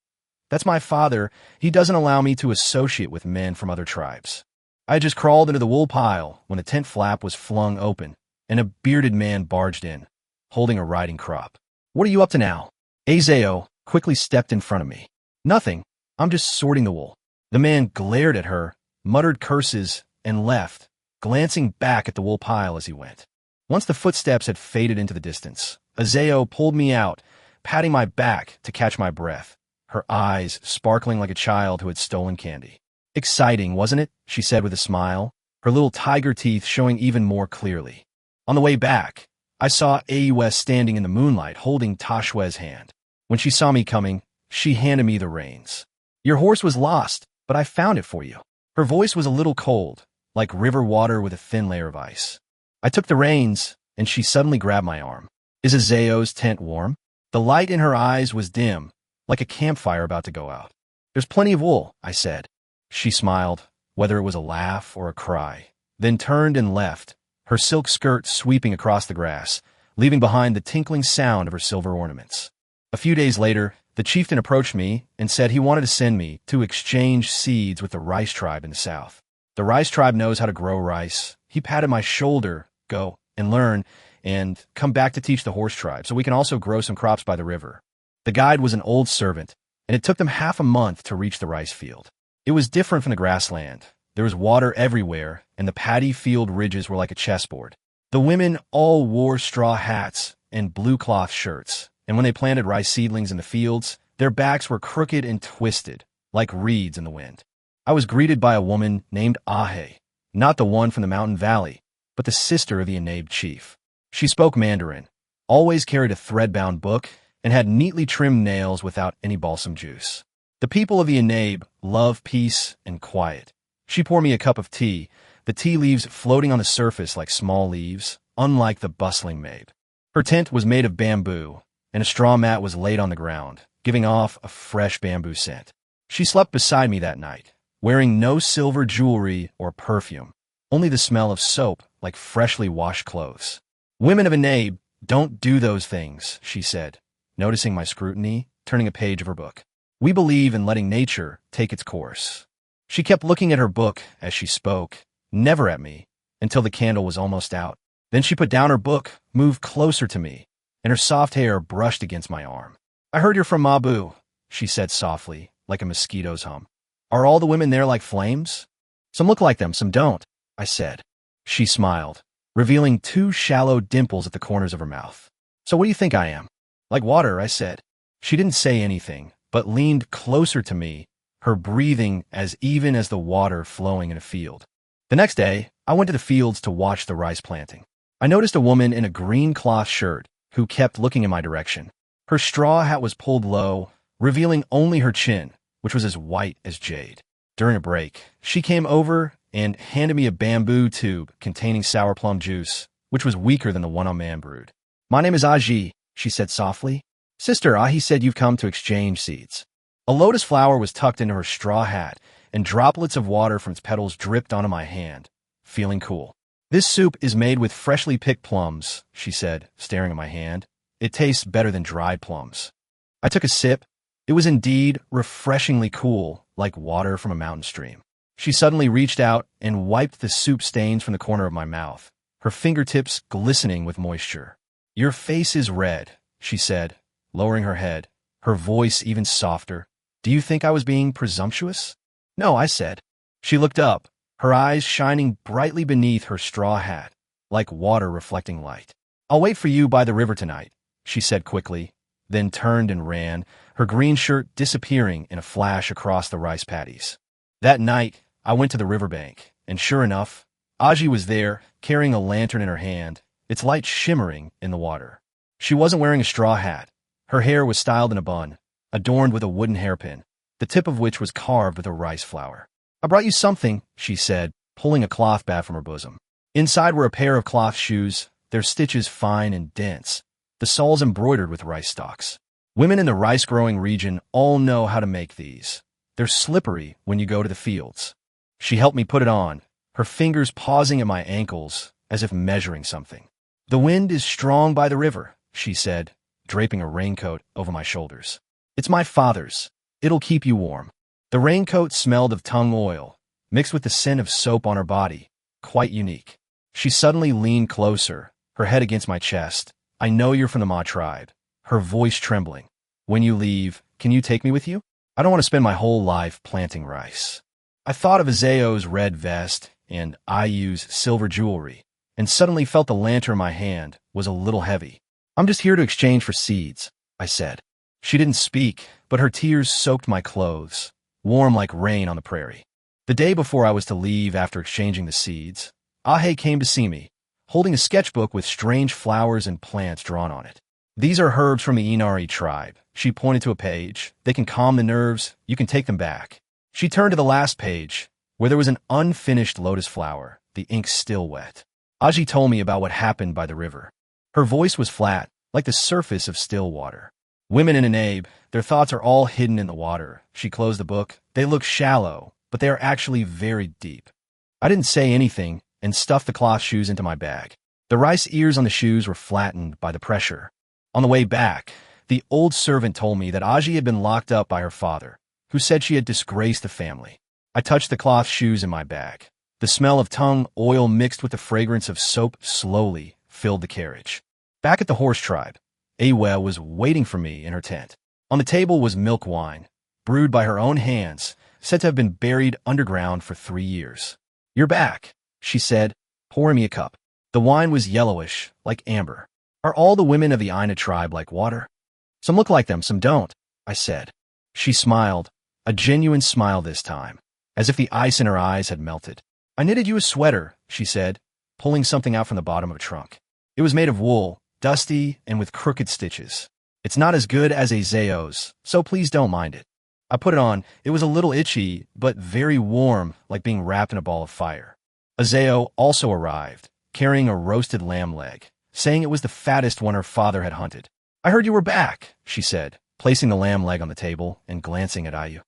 That's my father. He doesn't allow me to associate with men from other tribes. I had just crawled into the wool pile when the tent flap was flung open, and a bearded man barged in, holding a riding crop. What are you up to now? Aaya quickly stepped in front of me. Nothing. I'm just sorting the wool. The man glared at her, muttered curses, and left, glancing back at the wool pile as he went. Once the footsteps had faded into the distance, Aaya pulled me out, patting my back to catch my breath, her eyes sparkling like a child who had stolen candy. Exciting, wasn't it? She said with a smile, her little tiger teeth showing even more clearly. On the way back, I saw Aaya standing in the moonlight holding Tashue's hand. When she saw me coming, she handed me the reins. Your horse was lost, but I found it for you. Her voice was a little cold, like river water with a thin layer of ice. I took the reins, and she suddenly grabbed my arm. Is Azayo's tent warm? The light in her eyes was dim, like a campfire about to go out. There's plenty of wool, I said. She smiled, whether it was a laugh or a cry, then turned and left, her silk skirt sweeping across the grass, leaving behind the tinkling sound of her silver ornaments. A few days later, the chieftain approached me and said he wanted to send me to exchange seeds with the rice tribe in the south. The rice tribe knows how to grow rice. He patted my shoulder, go and learn, and come back to teach the horse tribe so we can also grow some crops by the river. The guide was an old servant, and it took them half a month to reach the rice field. It was different from the grassland. There was water everywhere, and the paddy field ridges were like a chessboard. The women all wore straw hats and blue cloth shirts, and when they planted rice seedlings in the fields, their backs were crooked and twisted, like reeds in the wind. I was greeted by a woman named Aaya, not the one from the mountain valley, but the sister of the Anabe chief. She spoke Mandarin, always carried a thread-bound book, and had neatly trimmed nails without any balsam juice. The people of the Anabe love peace and quiet. She poured me a cup of tea, the tea leaves floating on the surface like small leaves, unlike the bustling Mabe. Her tent was made of bamboo, and a straw mat was laid on the ground, giving off a fresh bamboo scent. She slept beside me that night, wearing no silver jewelry or perfume, only the smell of soap like freshly washed clothes. Women of Anabe don't do those things, she said, noticing my scrutiny, turning a page of her book. We believe in letting nature take its course. She kept looking at her book as she spoke, never at me, until the candle was almost out. Then she put down her book, moved closer to me, and her soft hair brushed against my arm. I heard you're from Mabu, she said softly, like a mosquito's hum. Are all the women there like flames? Some look like them, some don't, I said. She smiled, revealing two shallow dimples at the corners of her mouth. So what do you think I am? Like water, I said. She didn't say anything, but leaned closer to me, her breathing as even as the water flowing in a field. The next day, I went to the fields to watch the rice planting. I noticed a woman in a green cloth shirt who kept looking in my direction. Her straw hat was pulled low, revealing only her chin, which was as white as jade. During a break, she came over and handed me a bamboo tube containing sour plum juice, which was weaker than the one on man brewed. My name is Aji, she said softly. Sister, Ahi said you've come to exchange seeds. A lotus flower was tucked into her straw hat, and droplets of water from its petals dripped onto my hand, feeling cool. This soup is made with freshly picked plums, she said, staring at my hand. It tastes better than dried plums. I took a sip. It was indeed refreshingly cool, like water from a mountain stream. She suddenly reached out and wiped the soup stains from the corner of my mouth, her fingertips glistening with moisture. Your face is red, she said, lowering her head, her voice even softer. Do you think I was being presumptuous? No, I said. She looked up, her eyes shining brightly beneath her straw hat, like water reflecting light. I'll wait for you by the river tonight, she said quickly, then turned and ran, her green shirt disappearing in a flash across the rice paddies. That night, I went to the riverbank, and sure enough, Aaya was there, carrying a lantern in her hand, its light shimmering in the water. She wasn't wearing a straw hat. Her hair was styled in a bun, adorned with a wooden hairpin, the tip of which was carved with a rice flower. I brought you something, she said, pulling a cloth bag from her bosom. Inside were a pair of cloth shoes, their stitches fine and dense, the soles embroidered with rice stalks. Women in the rice-growing region all know how to make these. They're slippery when you go to the fields. She helped me put it on, her fingers pausing at my ankles as if measuring something. The wind is strong by the river, she said, draping a raincoat over my shoulders. It's my father's. It'll keep you warm. The raincoat smelled of tung oil, mixed with the scent of soap on her body, quite unique. She suddenly leaned closer, her head against my chest. I know you're from the Ma tribe, her voice trembling. When you leave, can you take me with you? I don't want to spend my whole life planting rice. I thought of Azao's red vest and Aayu's silver jewelry, and suddenly felt the lantern in my hand was a little heavy. I'm just here to exchange for seeds, I said. She didn't speak, but her tears soaked my clothes, warm like rain on the prairie. The day before I was to leave after exchanging the seeds, Aaya came to see me, holding a sketchbook with strange flowers and plants drawn on it. These are herbs from the Inari tribe. She pointed to a page. They can calm the nerves. You can take them back. She turned to the last page, where there was an unfinished lotus flower, the ink still wet. Aaya told me about what happened by the river. Her voice was flat, like the surface of still water. Women in Anabe, their thoughts are all hidden in the water. She closed the book. They look shallow, but they are actually very deep. I didn't say anything and stuffed the cloth shoes into my bag. The rice ears on the shoes were flattened by the pressure. On the way back, the old servant told me that Aaya had been locked up by her father, who said she had disgraced the family. I touched the cloth shoes in my bag. The smell of tung oil mixed with the fragrance of soap slowly filled the carriage. Back at the horse tribe, Aaya was waiting for me in her tent. On the table was milk wine, brewed by her own hands, said to have been buried underground for 3 years. You're back, she said, pouring me a cup. The wine was yellowish, like amber. Are all the women of the Aaya tribe like water? Some look like them, some don't, I said. She smiled, a genuine smile this time, as if the ice in her eyes had melted. I knitted you a sweater, she said, pulling something out from the bottom of a trunk. It was made of wool, dusty and with crooked stitches. It's not as good as Azao's, so please don't mind it. I put it on. It was a little itchy, but very warm, like being wrapped in a ball of fire. Aaya also arrived, carrying a roasted lamb leg, saying it was the fattest one her father had hunted. I heard you were back, she said, placing the lamb leg on the table and glancing at Aaya.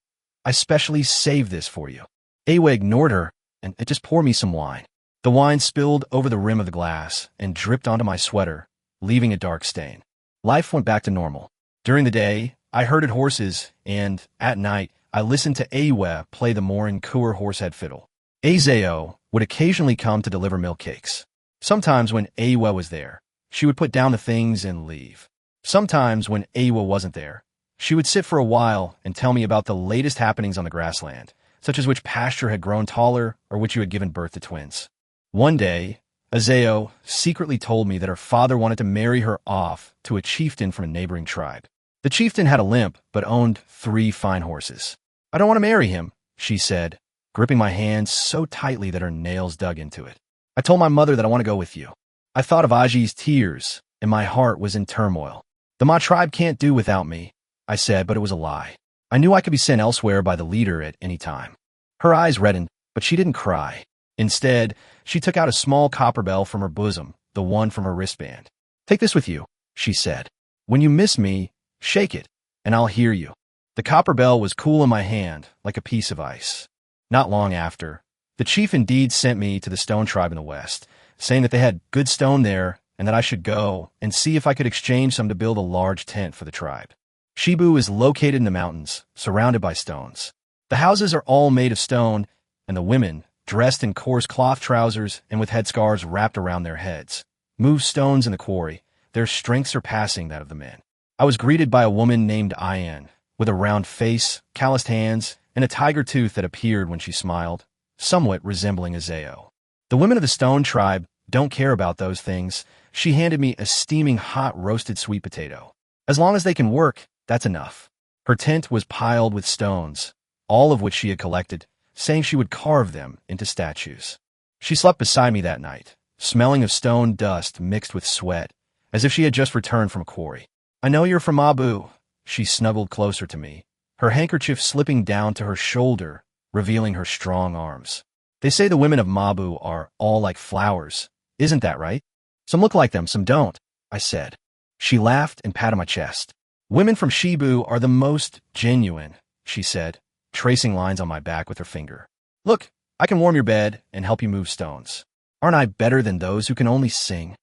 I specially saved this for you. Aaya ignored her and just poured me some wine. The wine spilled over the rim of the glass and dripped onto my sweater, leaving a dark stain. Life went back to normal. During the day, I herded horses, and, at night, I listened to Aaya play the Morin Kur horsehead fiddle. Azao would occasionally come to deliver milk cakes. Sometimes when Aaya was there, she would put down the things and leave. Sometimes when Aaya wasn't there, she would sit for a while and tell me about the latest happenings on the grassland, such as which pasture had grown taller or which you had given birth to twins. One day, Aaya secretly told me that her father wanted to marry her off to a chieftain from a neighboring tribe. The chieftain had a limp, but owned 3 fine horses. I don't want to marry him, she said, gripping my hand so tightly that her nails dug into it. I told my mother that I want to go with you. I thought of Aaya's tears, and my heart was in turmoil. The Ma tribe can't do without me, I said, but it was a lie. I knew I could be sent elsewhere by the leader at any time. Her eyes reddened, but she didn't cry. Instead, she took out a small copper bell from her bosom, the one from her wristband. Take this with you, she said. When you miss me, shake it, and I'll hear you. The copper bell was cool in my hand, like a piece of ice. Not long after, The chief indeed sent me to the stone tribe in the west, saying that they had good stone there and that I should go and see if I could exchange some to build a large tent for the tribe. Shibu is located in the mountains, surrounded by stones. The houses are all made of stone, and the women, dressed in coarse cloth trousers and with headscarves wrapped around their heads, move stones in the quarry, their strength surpassing that of the men. I was greeted by a woman named Aaya, with a round face, calloused hands, and a tiger tooth that appeared when she smiled, somewhat resembling a Zeo. The women of the stone tribe don't care about those things. She handed me a steaming hot roasted sweet potato. As long as they can work, that's enough. Her tent was piled with stones, all of which she had collected, saying she would carve them into statues. She slept beside me that night, smelling of stone dust mixed with sweat, as if she had just returned from a quarry. I know you're from Abu. She snuggled closer to me, her handkerchief slipping down to her shoulder, revealing her strong arms. They say the women of Mabu are all like flowers. Isn't that right? Some look like them, some don't, I said. She laughed and patted my chest. Women from Shibu are the most genuine, she said, tracing lines on my back with her finger. Look, I can warm your bed and help you move stones. Aren't I better than those who can only sing?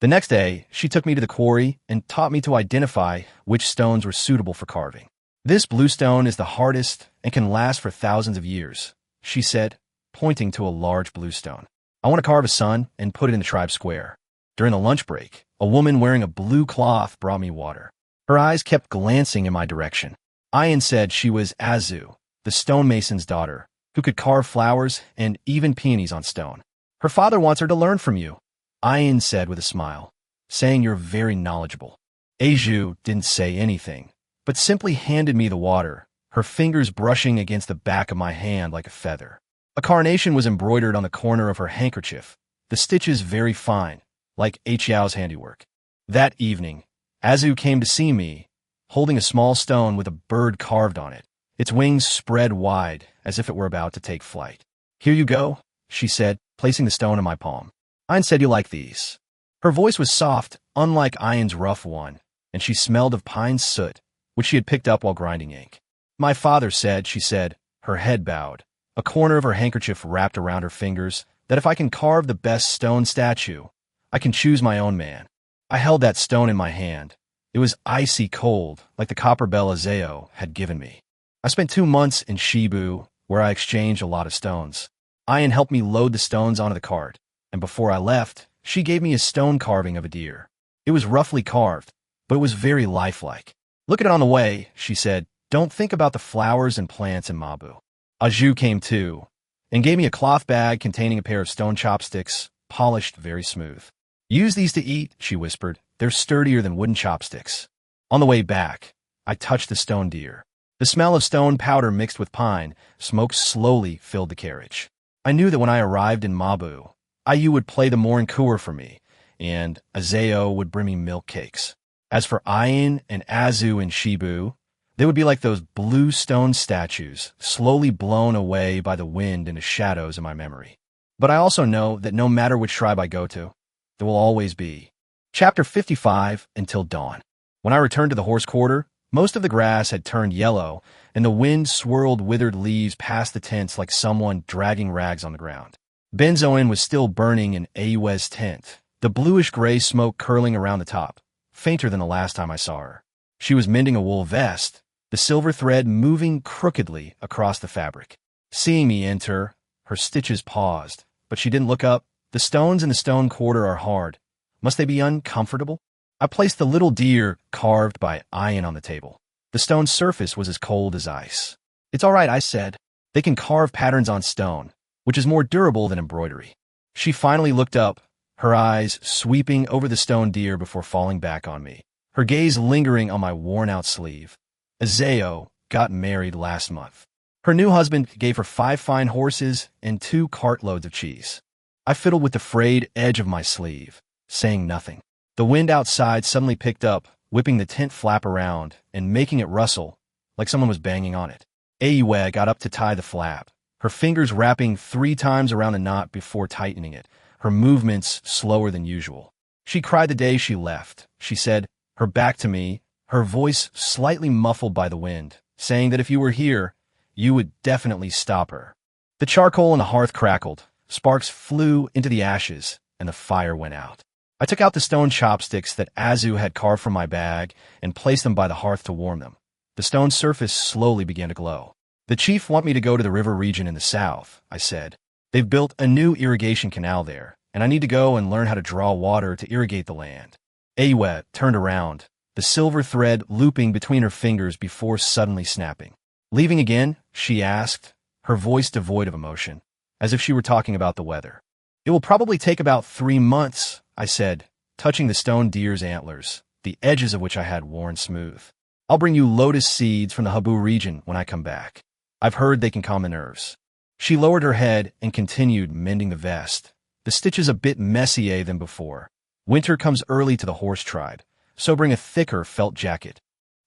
The next day, she took me to the quarry and taught me to identify which stones were suitable for carving. This blue stone is the hardest and can last for thousands of years, she said, pointing to a large blue stone. I want to carve a sun and put it in the tribe square. During the lunch break, a woman wearing a blue cloth brought me water. Her eyes kept glancing in my direction. Ayan said she was Azu, the stonemason's daughter, who could carve flowers and even peonies on stone. Her father wants her to learn from you, Ayan said with a smile, saying you're very knowledgeable. Aju didn't say anything, but simply handed me the water, her fingers brushing against the back of my hand like a feather. A carnation was embroidered on the corner of her handkerchief, the stitches very fine, like Achiao's handiwork. That evening, Azu came to see me, holding a small stone with a bird carved on it, its wings spread wide as if it were about to take flight. Here you go, she said, placing the stone in my palm. Ayan said you like these. Her voice was soft, unlike Ayan's rough one, and she smelled of pine soot, which she had picked up while grinding ink. My father said, she said, her head bowed, a corner of her handkerchief wrapped around her fingers, that if I can carve the best stone statue, I can choose my own man. I held that stone in my hand. It was icy cold, like the copper bell Azeo had given me. I spent 2 months in Shibu, where I exchanged a lot of stones. Ayan helped me load the stones onto the cart, and before I left, she gave me a stone carving of a deer. It was roughly carved, but it was very lifelike. Look at it on the way, she said. Don't think about the flowers and plants in Mabu. Aju came too, and gave me a cloth bag containing a pair of stone chopsticks, polished very smooth. Use these to eat, she whispered. They're sturdier than wooden chopsticks. On the way back, I touched the stone deer. The smell of stone powder mixed with pine, smoke slowly filled the carriage. I knew that when I arrived in Mabu, Ayu would play the morinkur for me, and Azeo would bring me milk cakes. As for Ayin and Azu in Shibu, they would be like those blue stone statues, slowly blown away by the wind into shadows in my memory. But I also know that no matter which tribe I go to, there will always be. Chapter 55, Until Dawn. When I returned to the horse quarter, most of the grass had turned yellow, and the wind swirled withered leaves past the tents like someone dragging rags on the ground. Benzoin was still burning in Ayue's tent, the bluish-gray smoke curling around the top, fainter than the last time I saw her. She was mending a wool vest, the silver thread moving crookedly across the fabric. Seeing me enter, her stitches paused, but she didn't look up. The stones in the stone quarter are hard. Must they be uncomfortable? I placed the little deer carved by Ayan on the table. The stone's surface was as cold as ice. It's all right, I said. They can carve patterns on stone, which is more durable than embroidery. She finally looked up, her eyes sweeping over the stone deer before falling back on me, her gaze lingering on my worn-out sleeve. Azeo got married last month. Her new husband gave her 5 fine horses and 2 cartloads of cheese. I fiddled with the frayed edge of my sleeve, saying nothing. The wind outside suddenly picked up, whipping the tent flap around and making it rustle like someone was banging on it. Ayue got up to tie the flap, her fingers wrapping 3 times around the knot before tightening it, her movements slower than usual. She cried the day she left, she said, her back to me, her voice slightly muffled by the wind, saying that if you were here, you would definitely stop her. The charcoal on the hearth crackled, sparks flew into the ashes, and the fire went out. I took out the stone chopsticks that Azu had carved from my bag and placed them by the hearth to warm them. The stone surface slowly began to glow. The chief want me to go to the river region in the south, I said. They've built a new irrigation canal there, and I need to go and learn how to draw water to irrigate the land. Aaya turned around, the silver thread looping between her fingers before suddenly snapping. Leaving again? She asked, her voice devoid of emotion, as if she were talking about the weather. It will probably take about 3 months, I said, touching the stone deer's antlers, the edges of which I had worn smooth. I'll bring you lotus seeds from the Habu region when I come back. I've heard they can calm the nerves. She lowered her head and continued mending the vest, the stitches a bit messier than before. Winter comes early to the horse tribe, so bring a thicker felt jacket.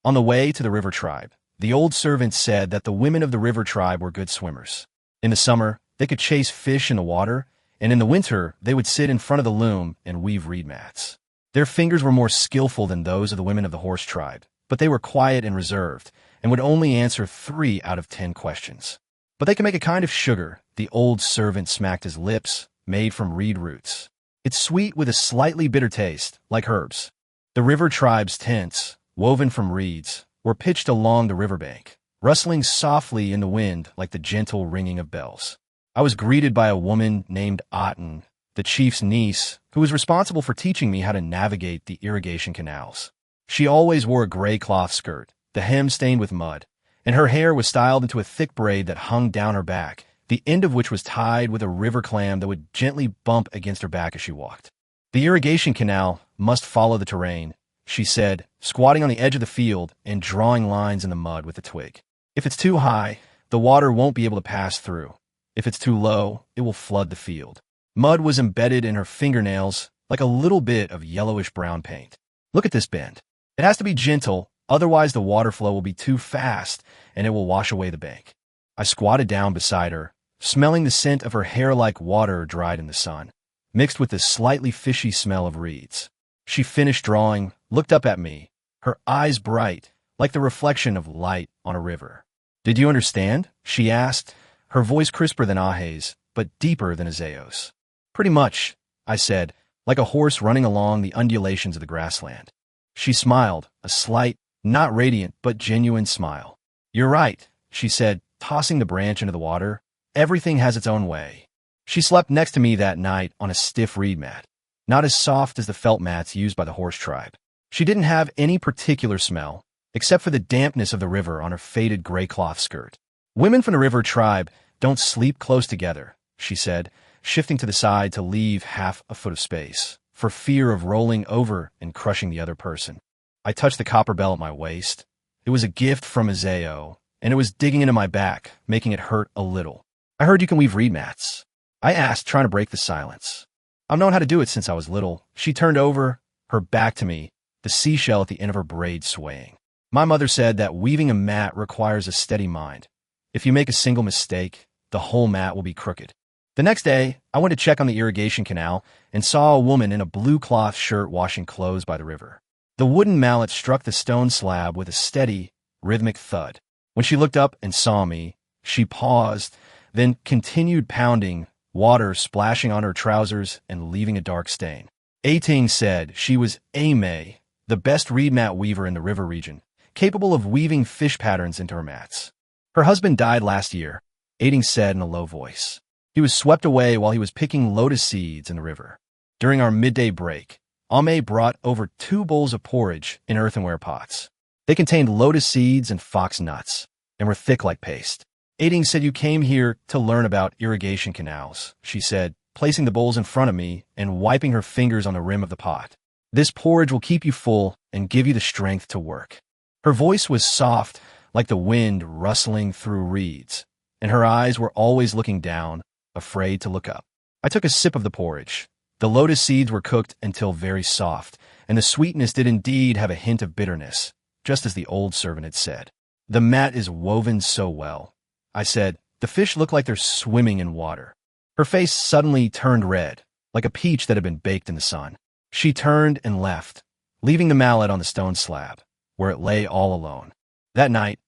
On the way to the river tribe, the old servant said that the women of the river tribe were good swimmers. In the summer, they could chase fish in the water, and in the winter, they would sit in front of the loom and weave reed mats. Their fingers were more skillful than those of the women of the horse tribe, but they were quiet and reserved, and would only answer 3 out of 10 questions. But they can make a kind of sugar, the old servant smacked his lips, made from reed roots. It's sweet with a slightly bitter taste, like herbs. The river tribe's tents, woven from reeds, were pitched along the riverbank, rustling softly in the wind like the gentle ringing of bells. I was greeted by a woman named Aten, the chief's niece, who was responsible for teaching me how to navigate the irrigation canals. She always wore a gray cloth skirt, the hem stained with mud, and her hair was styled into a thick braid that hung down her back, the end of which was tied with a river clam that would gently bump against her back as she walked. The irrigation canal must follow the terrain, she said, squatting on the edge of the field and drawing lines in the mud with a twig. If it's too high, the water won't be able to pass through. If it's too low, it will flood the field. Mud was embedded in her fingernails like a little bit of yellowish-brown paint. Look at this bend. It has to be gentle, otherwise the water flow will be too fast and it will wash away the bank. I squatted down beside her, smelling the scent of her hair like water dried in the sun, mixed with the slightly fishy smell of reeds. She finished drawing, looked up at me, her eyes bright, like the reflection of light on a river. "Did you understand?" she asked, her voice crisper than Aaya's, but deeper than Azayo's. "Pretty much," I said, like a horse running along the undulations of the grassland. She smiled, a slight, not radiant, but genuine smile. "You're right," she said, tossing the branch into the water. "Everything has its own way." She slept next to me that night on a stiff reed mat, not as soft as the felt mats used by the horse tribe. She didn't have any particular smell, except for the dampness of the river on her faded gray cloth skirt. "Women from the river tribe don't sleep close together," she said, shifting to the side to leave half a foot of space, for fear of rolling over and crushing the other person. I touched the copper bell at my waist. It was a gift from Azayo, and it was digging into my back, making it hurt a little. "I heard you can weave reed mats," I asked, trying to break the silence. "I've known how to do it since I was little." She turned over, her back to me, the seashell at the end of her braid swaying. "My mother said that weaving a mat requires a steady mind. If you make a single mistake, the whole mat will be crooked." The next day, I went to check on the irrigation canal and saw a woman in a blue cloth shirt washing clothes by the river. The wooden mallet struck the stone slab with a steady, rhythmic thud. When she looked up and saw me, she paused, then continued pounding, water splashing on her trousers and leaving a dark stain. Ating said she was Aaya, the best reed mat weaver in the river region, capable of weaving fish patterns into her mats. Her husband died last year, Ating said in a low voice. He was swept away while he was picking lotus seeds in the river. During our midday break, Aaya brought over 2 bowls of porridge in earthenware pots. They contained lotus seeds and fox nuts, and were thick like paste. "Ating said you came here to learn about irrigation canals," she said, placing the bowls in front of me and wiping her fingers on the rim of the pot. "This porridge will keep you full and give you the strength to work." Her voice was soft, like the wind rustling through reeds, and her eyes were always looking down, afraid to look up. I took a sip of the porridge. The lotus seeds were cooked until very soft, and the sweetness did indeed have a hint of bitterness, just as the old servant had said. "The mat is woven so well," I said. "The fish look like they're swimming in water." Her face suddenly turned red, like a peach that had been baked in the sun. She turned and left, leaving the mallet on the stone slab, where it lay all alone. That night,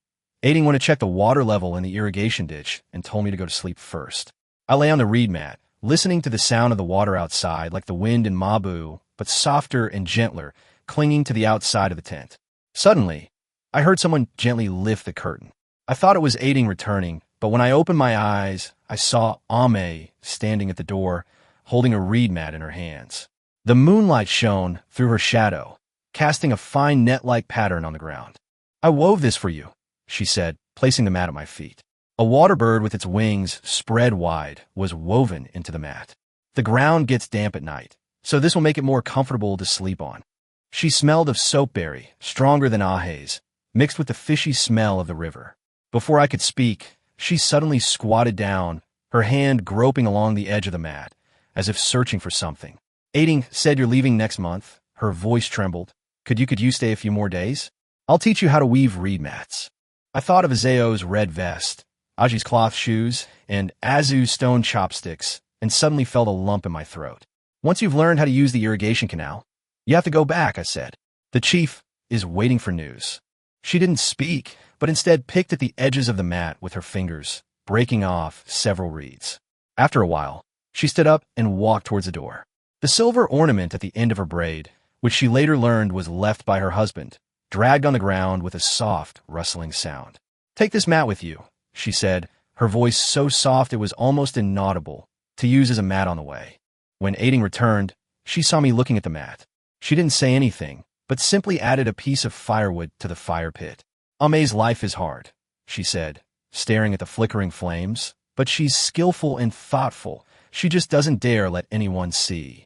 Aiding went to check the water level in the irrigation ditch and told me to go to sleep first. I lay on the reed mat, listening to the sound of the water outside like the wind in Mabu, but softer and gentler, clinging to the outside of the tent. Suddenly, I heard someone gently lift the curtain. I thought it was Aiding returning, but when I opened my eyes, I saw Aaya standing at the door, holding a reed mat in her hands. The moonlight shone through her shadow, casting a fine net-like pattern on the ground. "I wove this for you," she said, placing the mat at my feet. A water bird with its wings spread wide was woven into the mat. "The ground gets damp at night, so this will make it more comfortable to sleep on." She smelled of soapberry, stronger than Aaya's, mixed with the fishy smell of the river. Before I could speak, she suddenly squatted down, her hand groping along the edge of the mat, as if searching for something. Aiding said, "You're leaving next month." Her voice trembled. Could you stay a few more days? "I'll teach you how to weave reed mats." I thought of Azao's red vest, Aji's cloth shoes, and Azu's stone chopsticks, and suddenly felt a lump in my throat. "Once you've learned how to use the irrigation canal, you have to go back," I said. "The chief is waiting for news." She didn't speak, but instead picked at the edges of the mat with her fingers, breaking off several reeds. After a while, she stood up and walked towards the door. The silver ornament at the end of her braid, which she later learned was left by her husband, dragged on the ground with a soft, rustling sound. "Take this mat with you," she said, her voice so soft it was almost inaudible, "to use as a mat on the way." When Aiding returned, she saw me looking at the mat. She didn't say anything, but simply added a piece of firewood to the fire pit. "Aaya's life is hard," she said, staring at the flickering flames, "but she's skillful and thoughtful. She just doesn't dare let anyone see."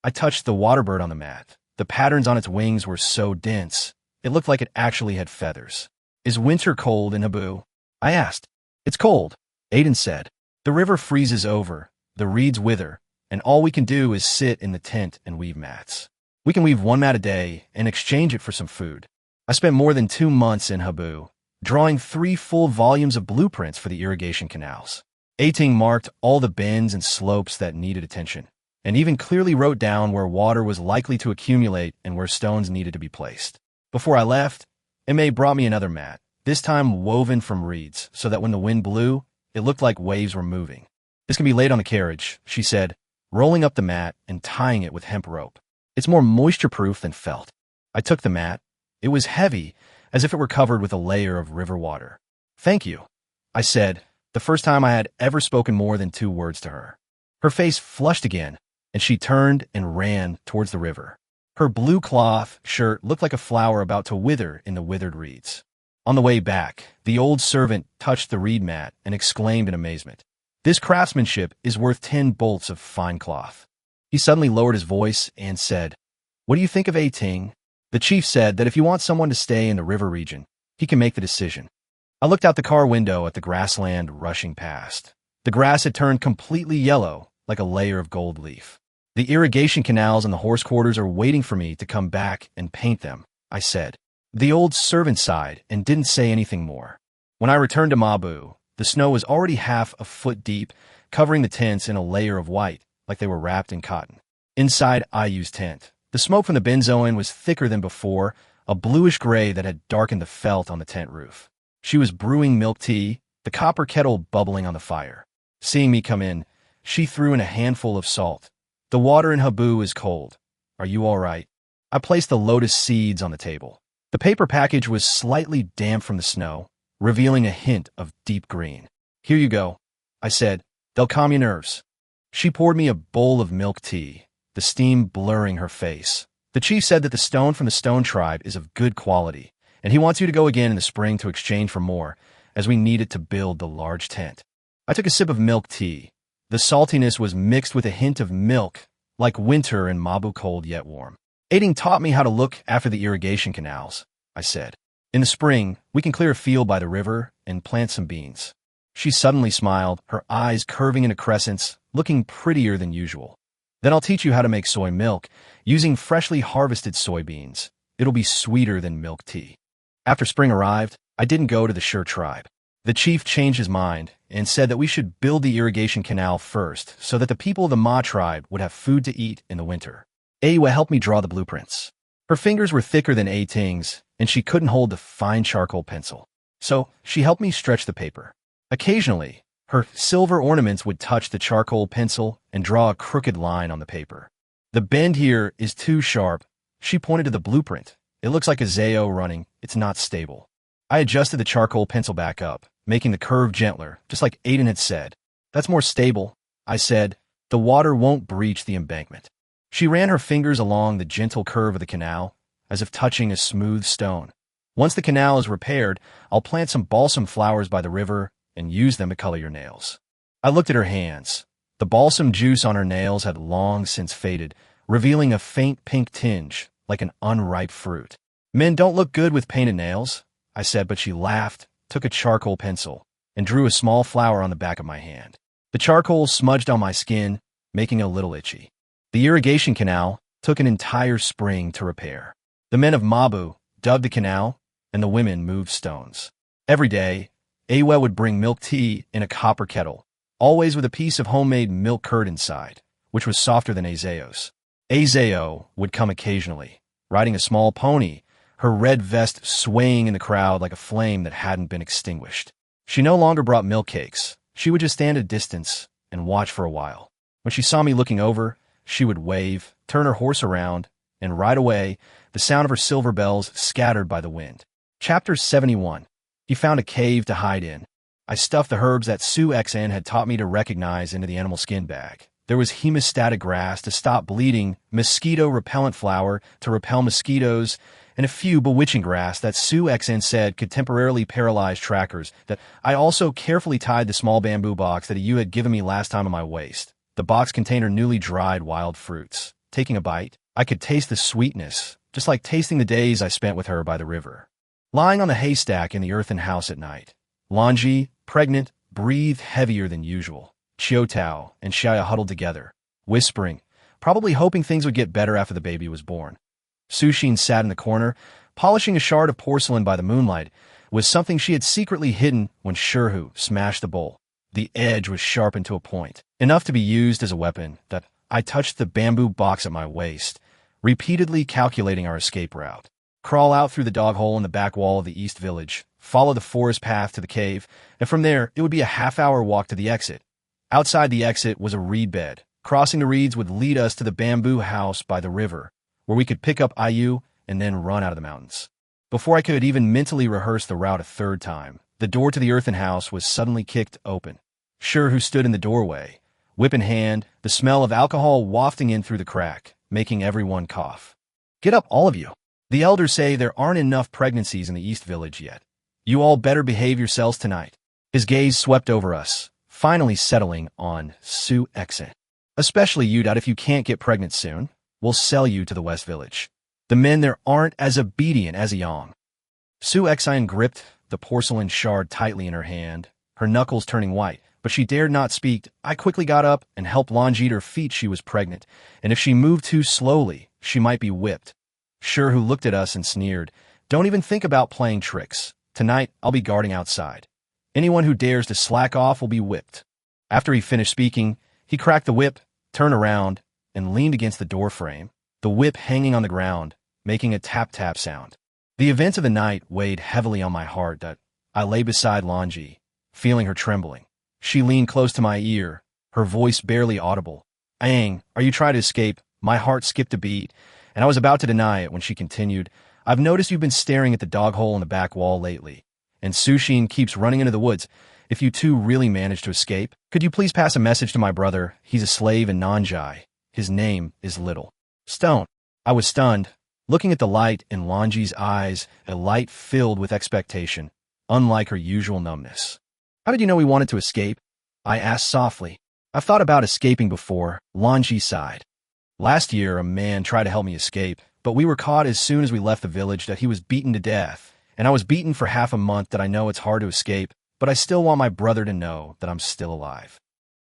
I touched the water bird on the mat. The patterns on its wings were so dense, it looked like it actually had feathers. "Is winter cold in Habu?" I asked. "It's cold," Aiden said. "The river freezes over, the reeds wither, and all we can do is sit in the tent and weave mats. We can weave one mat a day and exchange it for some food." I spent more than 2 months in Habu, drawing 3 full volumes of blueprints for the irrigation canals. Ating marked all the bends and slopes that needed attention, and even clearly wrote down where water was likely to accumulate and where stones needed to be placed. Before I left, May brought me another mat, this time woven from reeds, so that when the wind blew, it looked like waves were moving. "This can be laid on the carriage," she said, rolling up the mat and tying it with hemp rope. "It's more moisture-proof than felt." I took the mat. It was heavy, as if it were covered with a layer of river water. "Thank you," I said, the first time I had ever spoken more than 2 words to her. Her face flushed again, and she turned and ran towards the river. Her blue cloth shirt looked like a flower about to wither in the withered reeds. On the way back, the old servant touched the reed mat and exclaimed in amazement, "This craftsmanship is worth 10 bolts of fine cloth." He suddenly lowered his voice and said, "What do you think of Ating?" The chief said that if you want someone to stay in the river region, he can make the decision. I looked out the car window at the grassland rushing past. The grass had turned completely yellow, like a layer of gold leaf. "The irrigation canals and the horse quarters are waiting for me to come back and paint them," I said. The old servant sighed and didn't say anything more. When I returned to Mabu, the snow was already half a foot deep, covering the tents in a layer of white, like they were wrapped in cotton. Inside Aayu's tent, the smoke from the benzoin was thicker than before, a bluish gray that had darkened the felt on the tent roof. She was brewing milk tea, the copper kettle bubbling on the fire. Seeing me come in, she threw in a handful of salt. "The water in Habu is cold. Are you all right?" I placed the lotus seeds on the table. The paper package was slightly damp from the snow, revealing a hint of deep green. "Here you go," I said. "They'll calm your nerves." She poured me a bowl of milk tea, the steam blurring her face. "The chief said that the stone from the stone tribe is of good quality, and he wants you to go again in the spring to exchange for more, as we need it to build the large tent." I took a sip of milk tea. The saltiness was mixed with a hint of milk, like winter in Mabu, cold yet warm. "Aiding taught me how to look after the irrigation canals," I said. "In the spring, we can clear a field by the river and plant some beans." She suddenly smiled, her eyes curving into crescents, looking prettier than usual. "Then I'll teach you how to make soy milk, using freshly harvested soybeans. It'll be sweeter than milk tea." After spring arrived, I didn't go to the Shur tribe. The chief changed his mind and said that we should build the irrigation canal first so that the people of the Ma tribe would have food to eat in the winter. Aaya helped me draw the blueprints. Her fingers were thicker than Ating's, and she couldn't hold the fine charcoal pencil. so she helped me stretch the paper. Occasionally, her silver ornaments would touch the charcoal pencil and draw a crooked line on the paper. The bend here is too sharp. She pointed to the blueprint. It looks like a Zayo running. It's not stable. I adjusted the charcoal pencil back up, making the curve gentler, just like Aiden had said. That's more stable, I said. The water won't breach the embankment. She ran her fingers along the gentle curve of the canal, as if touching a smooth stone. Once the canal is repaired, I'll plant some balsam flowers by the river and use them to color your nails. I looked at her hands. The balsam juice on her nails had long since faded, revealing a faint pink tinge, like an unripe fruit. Men don't look good with painted nails, I said, but she laughed, took a charcoal pencil, and drew a small flower on the back of my hand. The charcoal smudged on my skin, making it a little itchy. The irrigation canal took an entire spring to repair. The men of Mabu dug the canal, and the women moved stones. Every day, Aaya would bring milk tea in a copper kettle, always with a piece of homemade milk curd inside, which was softer than Azayo's. Azayo would come occasionally, riding a small pony, her red vest swaying in the crowd like a flame that hadn't been extinguished. She no longer brought milk cakes. She would just stand at a distance and watch for a while. When she saw me looking over, she would wave, turn her horse around, and ride away, the sound of her silver bells scattered by the wind. Chapter 71. He found a cave to hide in. I stuffed the herbs that Su Xn had taught me to recognize into the animal skin bag. There was hemostatic grass to stop bleeding, mosquito-repellent flower to repel mosquitoes, and a few bewitching grass that Su Xn said could temporarily paralyze trackers. That I also carefully tied the small bamboo box that you had given me last time on my waist. The box contained her newly dried wild fruits. Taking a bite, I could taste the sweetness, just like tasting the days I spent with her by the river. Lying on the haystack in the earthen house at night, Lanji, pregnant, breathed heavier than usual. Chiotao and Shaya huddled together, whispering, probably hoping things would get better after the baby was born. Sushin sat in the corner, polishing a shard of porcelain by the moonlight, with something she had secretly hidden when Shurhu smashed the bowl. The edge was sharpened to a point, enough to be used as a weapon. That I touched the bamboo box at my waist, repeatedly calculating our escape route. Crawl out through the dog hole in the back wall of the East Village, follow the forest path to the cave, and from there it would be a half-hour walk to the exit. Outside the exit was a reed bed. Crossing the reeds would lead us to the bamboo house by the river, where we could pick up Aaya and then run out of the mountains. Before I could even mentally rehearse the route a third time, the door to the earthen house was suddenly kicked open. Shurhu stood in the doorway, whip in hand, the smell of alcohol wafting in through the crack, making everyone cough. Get up, all of you. The elders say there aren't enough pregnancies in the East Village yet. You all better behave yourselves tonight. His gaze swept over us, finally settling on Su Xn. Especially you, if you can't get pregnant soon, we'll sell you to the West Village. The men there aren't as obedient as a Yang. Su Xn gripped the porcelain shard tightly in her hand, her knuckles turning white, but she dared not speak. I quickly got up and helped Lanji eat her feet. She was pregnant, and if she moved too slowly, she might be whipped. Shurhu looked at us and sneered. Don't even think about playing tricks. Tonight, I'll be guarding outside. Anyone who dares to slack off will be whipped. After he finished speaking, he cracked the whip, turned around, and leaned against the door frame, the whip hanging on the ground, making a tap-tap sound. The events of the night weighed heavily on my heart. That I lay beside Lanji, feeling her trembling. She leaned close to my ear, her voice barely audible. Aang, are you trying to escape? My heart skipped a beat, and I was about to deny it when she continued, I've noticed you've been staring at the dog hole in the back wall lately, and Sushin keeps running into the woods. If you two really manage to escape, could you please pass a message to my brother? He's a slave in Nanjai. His name is Little Stone. I was stunned, looking at the light in Lanji's eyes, a light filled with expectation, unlike her usual numbness. How did you know we wanted to escape? I asked softly. I've thought about escaping before. Lanji sighed. Last year, a man tried to help me escape, but we were caught as soon as we left the village. That he was beaten to death, and I was beaten for half a month. That I know it's hard to escape, but I still want my brother to know that I'm still alive.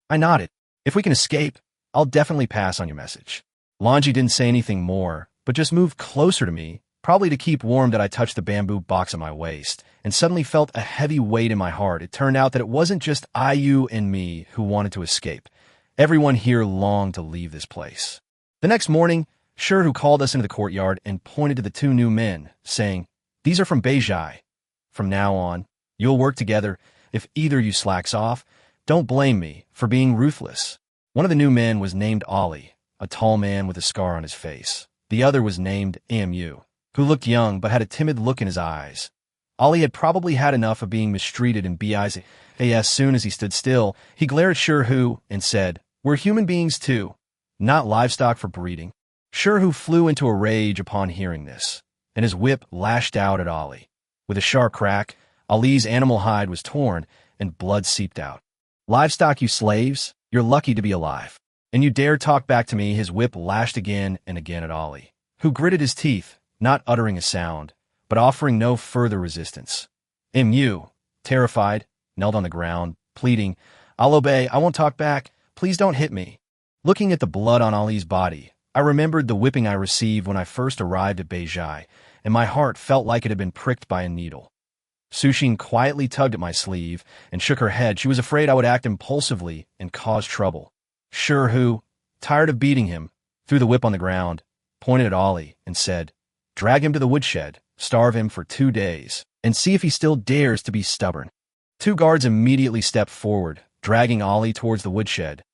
I nodded. If we can escape, I'll definitely pass on your message. Lanji didn't say anything more, but just moved closer to me, probably to keep warm. That I touched the bamboo box at my waist, and suddenly felt a heavy weight in my heart. It turned out that it wasn't just Aaya and me who wanted to escape. Everyone here longed to leave this place. The next morning, Shurhu called us into the courtyard and pointed to the two new men, saying, These are from Beijai. From now on, You'll work together. If either you slacks off, don't blame me for being ruthless. One of the new men was named Ollie, a tall man with a scar on his face. The other was named Amu, who looked young but had a timid look in his eyes. Ollie had probably had enough of being mistreated in BI's. As soon as he stood still, he glared at Shirhu and said, "We're human beings too, not livestock for breeding." Shirhu flew into a rage upon hearing this, and his whip lashed out at Ollie. With a sharp crack, Ali's animal hide was torn and blood seeped out. "Livestock, you slaves, you're lucky to be alive. And you dare talk back to me?" His whip lashed again and again at Ollie, who gritted his teeth, not uttering a sound, but offering no further resistance. Mu, terrified, knelt on the ground, pleading, "I'll obey, I won't talk back, please don't hit me." Looking at the blood on Ali's body, I remembered the whipping I received when I first arrived at Beijai, and my heart felt like it had been pricked by a needle. Sushin quietly tugged at my sleeve and shook her head. She was afraid I would act impulsively and cause trouble. Shirhu, tired of beating him, threw the whip on the ground, pointed at Ollie, and said, "Drag him to the woodshed, starve him for 2 days, and see if he still dares to be stubborn." 2 guards immediately stepped forward, dragging Ollie towards the woodshed.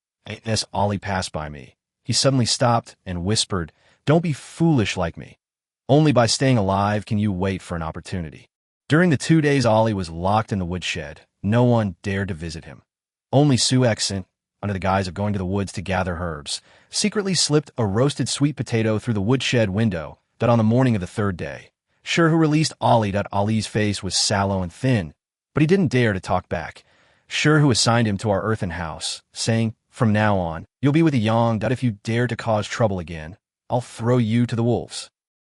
As Ollie passed by me, he suddenly stopped and whispered, "Don't be foolish like me. Only by staying alive can you wait for an opportunity." During the 2 days Ollie was locked in the woodshed, no one dared to visit him. Only Suexent, under the guise of going to the woods to gather herbs, secretly slipped a roasted sweet potato through the woodshed window that on the morning of the 3rd day. Shirhu released Ollie that Ali's face was sallow and thin, but he didn't dare to talk back. Shirhu assigned him to our earthen house, saying, "From now on, you'll be with the young that if you dare to cause trouble again, I'll throw you to the wolves."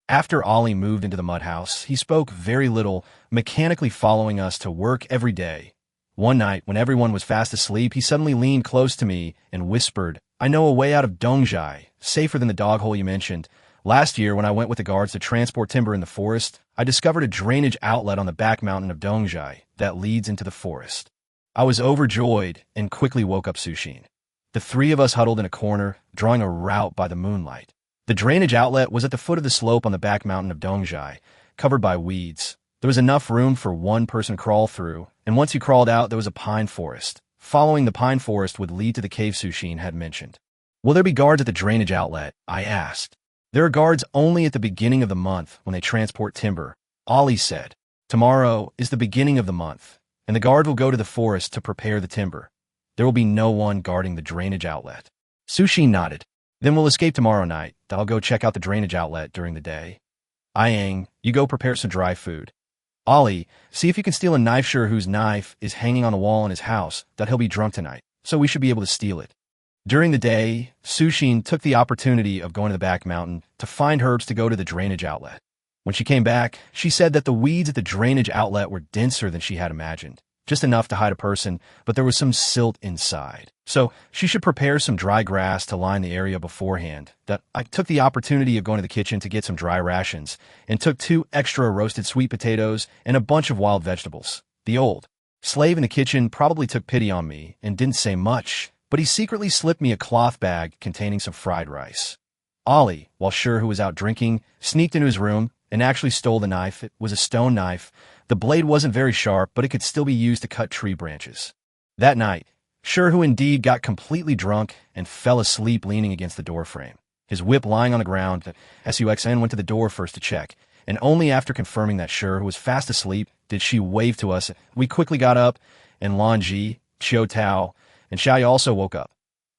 After Ollie moved into the mud house, he spoke very little, mechanically following us to work every day. One night, when everyone was fast asleep, he suddenly leaned close to me and whispered, "I know a way out of Dongjai, safer than the dog hole you mentioned. Last year, when I went with the guards to transport timber in the forest, I discovered a drainage outlet on the back mountain of Dongjai that leads into the forest." I was overjoyed and quickly woke up Sushin. The 3 of us huddled in a corner, drawing a rout by the moonlight. The drainage outlet was at the foot of the slope on the back mountain of Dongjai, covered by weeds. There was enough room for 1 person to crawl through, and once you crawled out, there was a pine forest. Following the pine forest would lead to the cave Sushin had mentioned. "Will there be guards at the drainage outlet?" I asked. "There are guards only at the beginning of the month when they transport timber," Ollie said. "Tomorrow is the beginning of the month, and the guard will go to the forest to prepare the timber. There will be no one guarding the drainage outlet." Sushin nodded. "Then we'll escape tomorrow night. I'll go check out the drainage outlet during the day. Ayang, you go prepare some dry food. Ollie, see if you can steal a knife. Shirhu's knife is hanging on the wall in his house, that he'll be drunk tonight, so we should be able to steal it." During the day, Sushin took the opportunity of going to the back mountain to find herbs to go to the drainage outlet. When she came back, she said that the weeds at the drainage outlet were denser than she had imagined, just enough to hide a person, but there was some silt inside. So she should prepare some dry grass to line the area beforehand. That I took the opportunity of going to the kitchen to get some dry rations and took 2 extra roasted sweet potatoes and a bunch of wild vegetables. The old slave in the kitchen probably took pity on me and didn't say much, but he secretly slipped me a cloth bag containing some fried rice. Ollie, while Shirhu was out drinking, sneaked into his room and actually stole the knife. It was a stone knife. The blade wasn't very sharp, but it could still be used to cut tree branches. That night, Shirhu indeed got completely drunk and fell asleep leaning against the doorframe, his whip lying on the ground. Suxn went to the door first to check, and only after confirming that Shirhu was fast asleep did she wave to us. We quickly got up, and Lanji, Chiu Tao, and Xiaoya also woke up.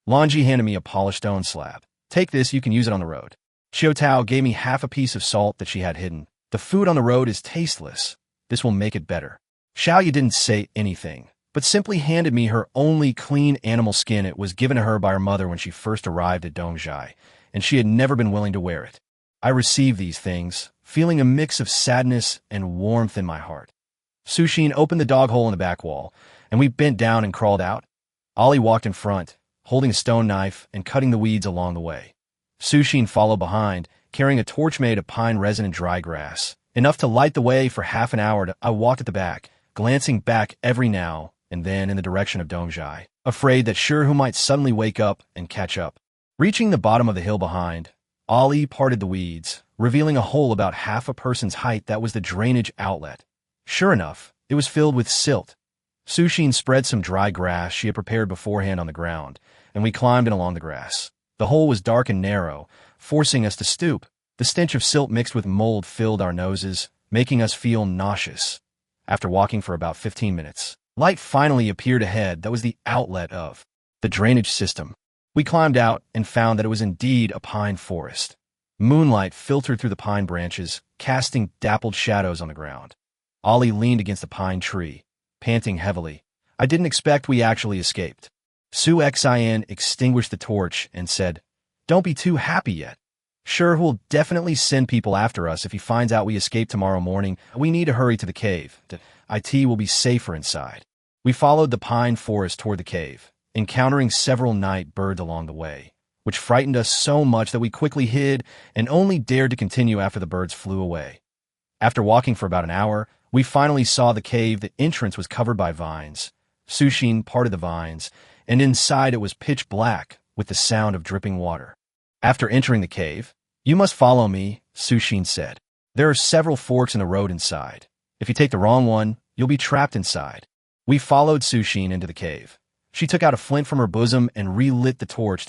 Lanji handed me a polished stone slab. "Take this, you can use it on the road." Chiu Tao gave me half a piece of salt that she had hidden. "The food on the road is tasteless. This will make it better." Xiaoya didn't say anything, but simply handed me her only clean animal skin. It was given to her by her mother when she first arrived at Dongjai, and she had never been willing to wear it. I received these things, feeling a mix of sadness and warmth in my heart. Sushin opened the dog hole in the back wall, and we bent down and crawled out. Ollie walked in front, holding a stone knife and cutting the weeds along the way. Sushin followed behind, carrying a torch made of pine resin and dry grass, enough to light the way for half an hour. I walked at the back, glancing back every now and then in the direction of Dongjai, afraid that Shirhu might suddenly wake up and catch up. Reaching the bottom of the hill behind, Ollie parted the weeds, revealing a hole about half a person's height that was the drainage outlet. Sure enough, It was filled with silt. Sushin spread some dry grass she had prepared beforehand on the ground, and we climbed in along the grass. The hole was dark and narrow, forcing us to stoop. The stench of silt mixed with mold filled our noses, making us feel nauseous. After walking for about 15 minutes, light finally appeared ahead that was the outlet of the drainage system. We climbed out and found that it was indeed a pine forest. Moonlight filtered through the pine branches, casting dappled shadows on the ground. Ollie leaned against a pine tree, panting heavily. I didn't expect we actually escaped. Su-Xin extinguished the torch and said, "Don't be too happy yet. Sure, he'll definitely send people after us if he finds out we escape tomorrow morning. We need to hurry to the cave. IT will be safer inside." We followed the pine forest toward the cave, encountering several night birds along the way, which frightened us so much that we quickly hid and only dared to continue after the birds flew away. After walking for about an hour, we finally saw the cave. The entrance was covered by vines. Sushin parted the vines, and inside it was pitch black with the sound of dripping water. After entering the cave, "You must follow me," Sushin said. "There are several forks in the road inside. If you take the wrong one, you'll be trapped inside." We followed Sushin into the cave. She took out a flint from her bosom and relit the torch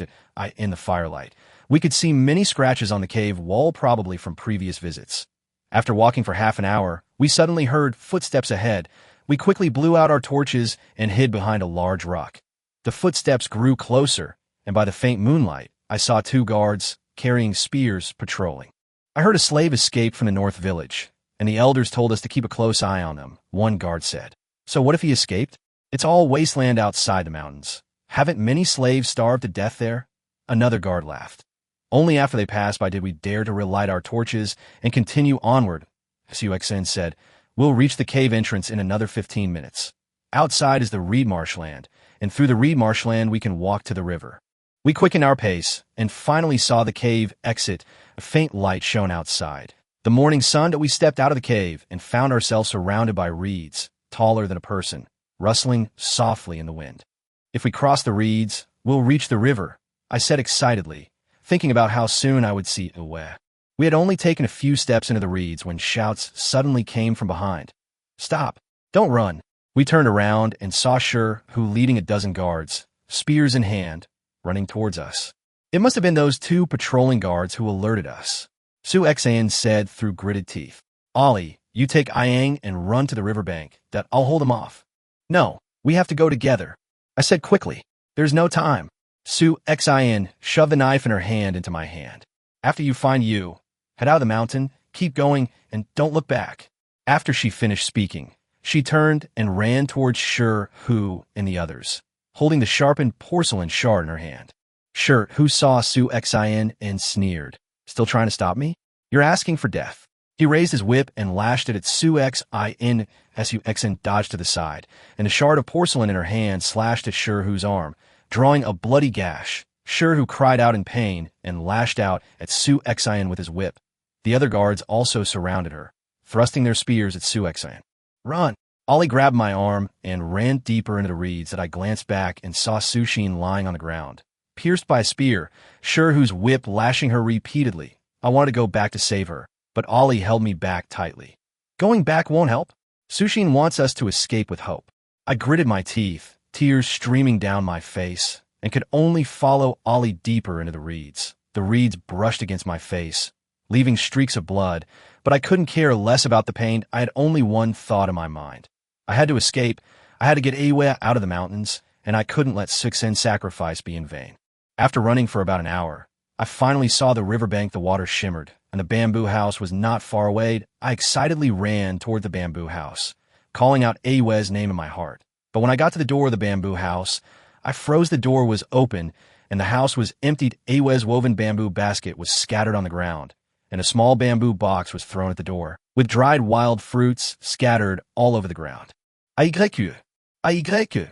in the firelight. We could see many scratches on the cave wall, probably from previous visits. After walking for half an hour, we suddenly heard footsteps ahead. We quickly blew out our torches and hid behind a large rock. The footsteps grew closer, and by the faint moonlight, I saw 2 guards carrying spears patrolling. "I heard a slave escape from the north village, and the elders told us to keep a close eye on them," one guard said. "So what if he escaped? It's all wasteland outside the mountains. Haven't many slaves starved to death there?" Another guard laughed. Only after they passed by did we dare to relight our torches and continue onward. Su-Xin said, "We'll reach the cave entrance in another 15 minutes. Outside is the reed marshland, and through the reed marshland we can walk to the river." We quickened our pace and finally saw the cave exit. A faint light shone outside. The morning sun that we stepped out of the cave and found ourselves surrounded by reeds, taller than a person, rustling softly in the wind. "If we cross the reeds, we'll reach the river," I said excitedly, thinking about how soon I would see Aaya. We had only taken a few steps into the reeds when shouts suddenly came from behind. "Stop! Don't run!" We turned around and saw Shur, who leading a dozen guards, spears in hand, running towards us. It must have been those 2 patrolling guards who alerted us. Su-Xin said through gritted teeth, "Ollie, you take Aaya and run to the riverbank. That I'll hold him off." "No, we have to go together," I said quickly. "There's no time." Su-Xin shoved the knife in her hand into my hand. "After you find you, head out of the mountain, keep going, and don't look back." After she finished speaking, she turned and ran towards Shur, Hu, and the others, holding the sharpened porcelain shard in her hand. Shur, Hu saw Su-Xin and sneered. "Still trying to stop me? You're asking for death." He raised his whip and lashed it at Su-Xin as Su-Xin dodged to the side, and the shard of porcelain in her hand slashed at Shur, Hu's arm, drawing a bloody gash. Shur, Hu cried out in pain and lashed out at Su-Xin with his whip. The other guards also surrounded her, thrusting their spears at Su-Xin. "Run!" Ollie grabbed my arm and ran deeper into the reeds that I glanced back and saw Sushin lying on the ground, pierced by a spear, Shur, Hu's whip lashing her repeatedly. I wanted to go back to save her, but Ollie held me back tightly. "Going back won't help. Sushin wants us to escape with hope." I gritted my teeth, tears streaming down my face, and could only follow Ollie deeper into the reeds. The reeds brushed against my face, leaving streaks of blood, but I couldn't care less about the pain. I had only one thought in my mind. I had to escape. I had to get Aaya out of the mountains, and I couldn't let Su-Xin's sacrifice be in vain. After running for about an hour, I finally saw the riverbank. The water shimmered, and the bamboo house was not far away. I excitedly ran toward the bamboo house, calling out Aaya's name in my heart. But when I got to the door of the bamboo house, I froze. The door was open, and the house was emptied. Aaya's woven bamboo basket was scattered on the ground, and a small bamboo box was thrown at the door, with dried wild fruits scattered all over the ground. "Aigreku! Aigreku!"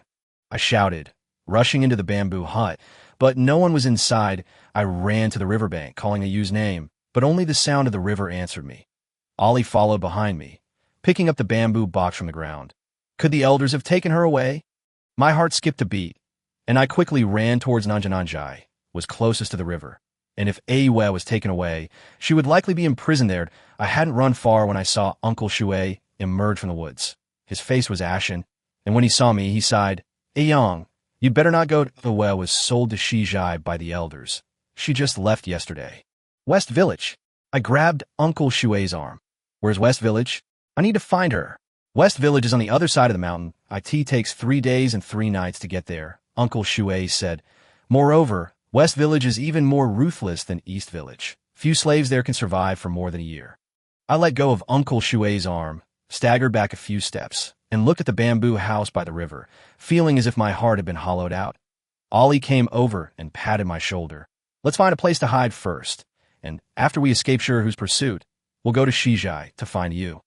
I shouted, rushing into the bamboo hut, but no one was inside. I ran to the riverbank, calling Aayu's name, but only the sound of the river answered me. Ollie followed behind me, picking up the bamboo box from the ground. Could the elders have taken her away? My heart skipped a beat, and I quickly ran towards Nanjananjai, was closest to the river. And if Aaya was taken away, she would likely be imprisoned there. I hadn't run far when I saw Uncle Shui emerge from the woods. His face was ashen, and when he saw me, he sighed, "Aayang, you'd better not go. The well was sold to Shijai by the elders. She just left yesterday." "West Village." I grabbed Uncle Shuei's arm. "Where's West Village? I need to find her." "West Village is on the other side of the mountain. It takes 3 days and 3 nights to get there," Uncle Shuei said. "Moreover, West Village is even more ruthless than East Village. Few slaves there can survive for more than a year." I let go of Uncle Shuei's arm, staggered back a few steps, and looked at the bamboo house by the river, feeling as if my heart had been hollowed out. Ollie came over and patted my shoulder. "Let's find a place to hide first, and after we escape Shuru's pursuit, we'll go to Shijai to find you."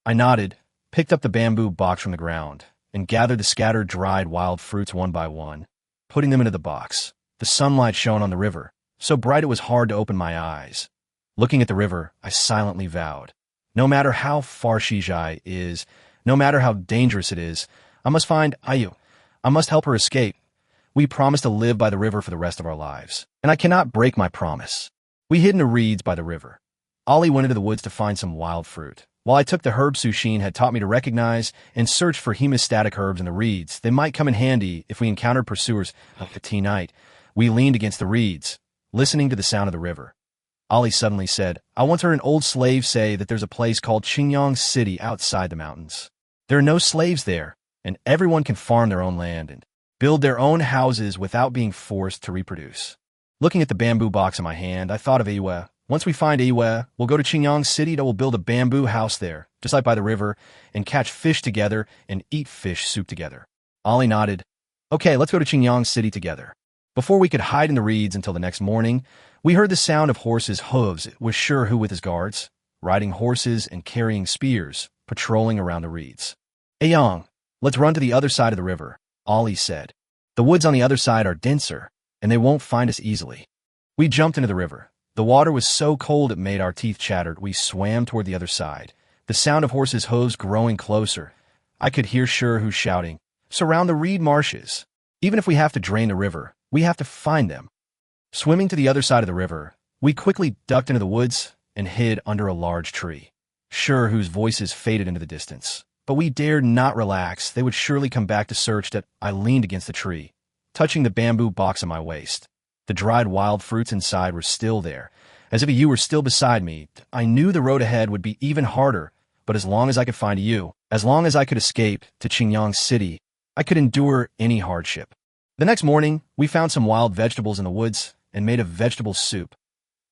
I nodded, picked up the bamboo box from the ground, and gathered the scattered dried wild fruits one by one, putting them into the box. The sunlight shone on the river, so bright it was hard to open my eyes. Looking at the river, I silently vowed, no matter how far Shijai is, no matter how dangerous it is, I must find Aaya. I must help her escape. We promised to live by the river for the rest of our lives, and I cannot break my promise. We hid in the reeds by the river. Ollie went into the woods to find some wild fruit. While I took the herb Sushin had taught me to recognize and search for hemostatic herbs in the reeds, they might come in handy if we encountered pursuers of the tea night. We leaned against the reeds, listening to the sound of the river. Ollie suddenly said, "I once heard an old slave say that there's a place called Qingyang City outside the mountains. There are no slaves there, and everyone can farm their own land and build their own houses without being forced to reproduce." Looking at the bamboo box in my hand, I thought of Aaya. Once we find Aaya, we'll go to Qingyang City and we'll build a bamboo house there, just like by the river, and catch fish together and eat fish soup together. Ollie nodded. "Okay, let's go to Qingyang City together." Before we could hide in the reeds until the next morning, we heard the sound of horses' hooves. It was Shuru with his guards, riding horses and carrying spears, patrolling around the reeds. "Aayang, let's run to the other side of the river," Ollie said. "The woods on the other side are denser, and they won't find us easily." We jumped into the river. The water was so cold it made our teeth chatter. We swam toward the other side, the sound of horses' hooves growing closer. I could hear Shuru shouting, "Surround the reed marshes. Even if we have to drain the river, we have to find them." Swimming to the other side of the river, we quickly ducked into the woods and hid under a large tree. Shuru's voices faded into the distance, but we dared not relax. They would surely come back to search. That I leaned against the tree, touching the bamboo box on my waist. The dried wild fruits inside were still there, as if you were still beside me. I knew the road ahead would be even harder, but as long as I could find you, as long as I could escape to Qingyang City, I could endure any hardship. The next morning, we found some wild vegetables in the woods and made a vegetable soup.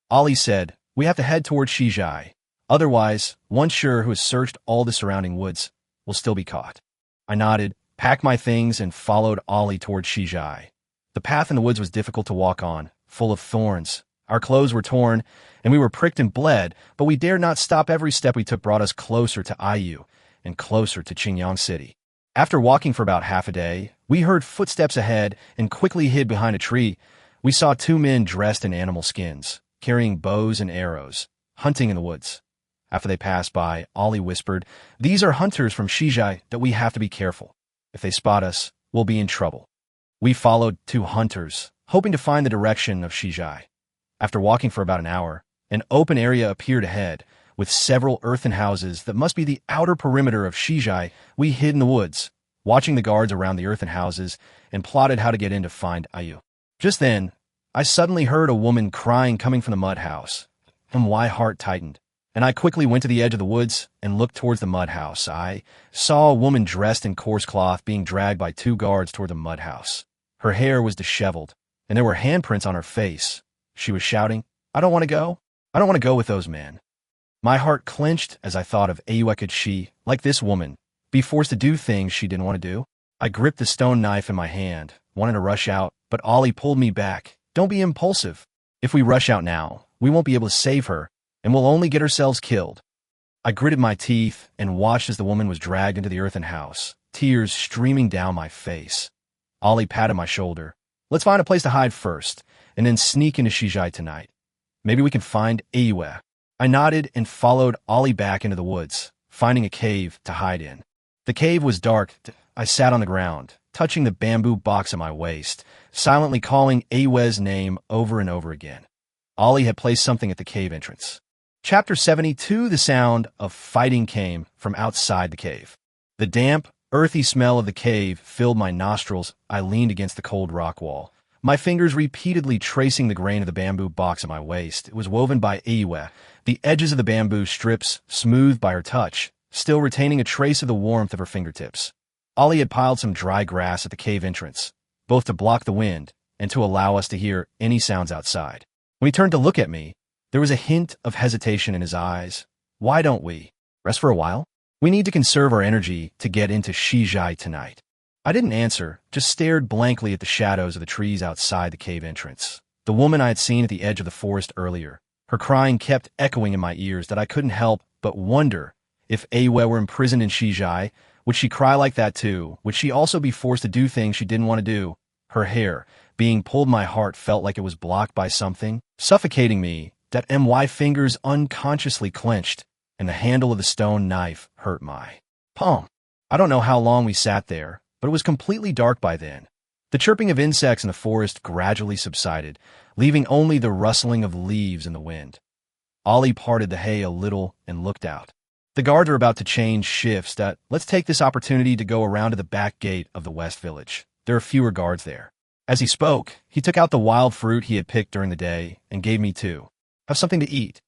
Ollie said, "We have to head toward Shijai. Otherwise, one Shuru who has searched all the surrounding woods will still be caught." I nodded, packed my things, and followed Ollie toward Shijai. The path in the woods was difficult to walk on, full of thorns. Our clothes were torn, and we were pricked and bled, but we dared not stop. Every step we took brought us closer to Aaya and closer to Qingyang City. After walking for about half a day, we heard footsteps ahead and quickly hid behind a tree. We saw 2 men dressed in animal skins, carrying bows and arrows, hunting in the woods. After they passed by, Ollie whispered, "These are hunters from Shijai that we have to be careful. If they spot us, we'll be in trouble." We followed 2 hunters, hoping to find the direction of Shijai. After walking for about an hour, an open area appeared ahead, with several earthen houses that must be the outer perimeter of Shijai. We hid in the woods, watching the guards around the earthen houses, and plotted how to get in to find Aaya. Just then, I suddenly heard a woman crying coming from the mud house, and my heart tightened, and I quickly went to the edge of the woods and looked towards the mud house. I saw a woman dressed in coarse cloth being dragged by 2 guards toward the mud house. Her hair was disheveled, and there were handprints on her face. She was shouting, "I don't want to go. I don't want to go with those men." My heart clenched as I thought of Aaya. Could she, like this woman, be forced to do things she didn't want to do? I gripped the stone knife in my hand, wanting to rush out, but Ollie pulled me back. "Don't be impulsive. If we rush out now, we won't be able to save her, and we'll only get ourselves killed." I gritted my teeth and watched as the woman was dragged into the earthen house, tears streaming down my face. Ollie patted my shoulder. "Let's find a place to hide first, and then sneak into Shijai tonight. Maybe we can find Aaya." I nodded and followed Ollie back into the woods, finding a cave to hide in. The cave was dark. I sat on the ground, touching the bamboo box at my waist, silently calling Aaya's name over and over again. Ollie had placed something at the cave entrance. Chapter 72. The sound of fighting came from outside the cave. The damp, earthy smell of the cave filled my nostrils. I leaned against the cold rock wall, my fingers repeatedly tracing the grain of the bamboo box at my waist. It was woven by Aaya, the edges of the bamboo strips smoothed by her touch, still retaining a trace of the warmth of her fingertips. Ollie had piled some dry grass at the cave entrance, both to block the wind and to allow us to hear any sounds outside. When he turned to look at me, there was a hint of hesitation in his eyes. Why don't we rest for a while? We need to conserve our energy to get into Shijai tonight. I didn't answer, just stared blankly at the shadows of the trees outside the cave entrance. The woman I had seen at the edge of the forest earlier, her crying kept echoing in my ears that I couldn't help but wonder if Aaya were imprisoned in Shijai. Would she cry like that too? Would she also be forced to do things she didn't want to do? Her hair, being pulled, my heart felt like it was blocked by something, suffocating me. That my fingers unconsciously clenched, and the handle of the stone knife hurt my palm. I don't know how long we sat there, but it was completely dark by then. The chirping of insects in the forest gradually subsided, leaving only the rustling of leaves in the wind. Ollie parted the hay a little and looked out. The guards are about to change shifts. Let's take this opportunity to go around to the back gate of the West Village. There are fewer guards there. As he spoke, he took out the wild fruit he had picked during the day and gave me two. Have something to eat.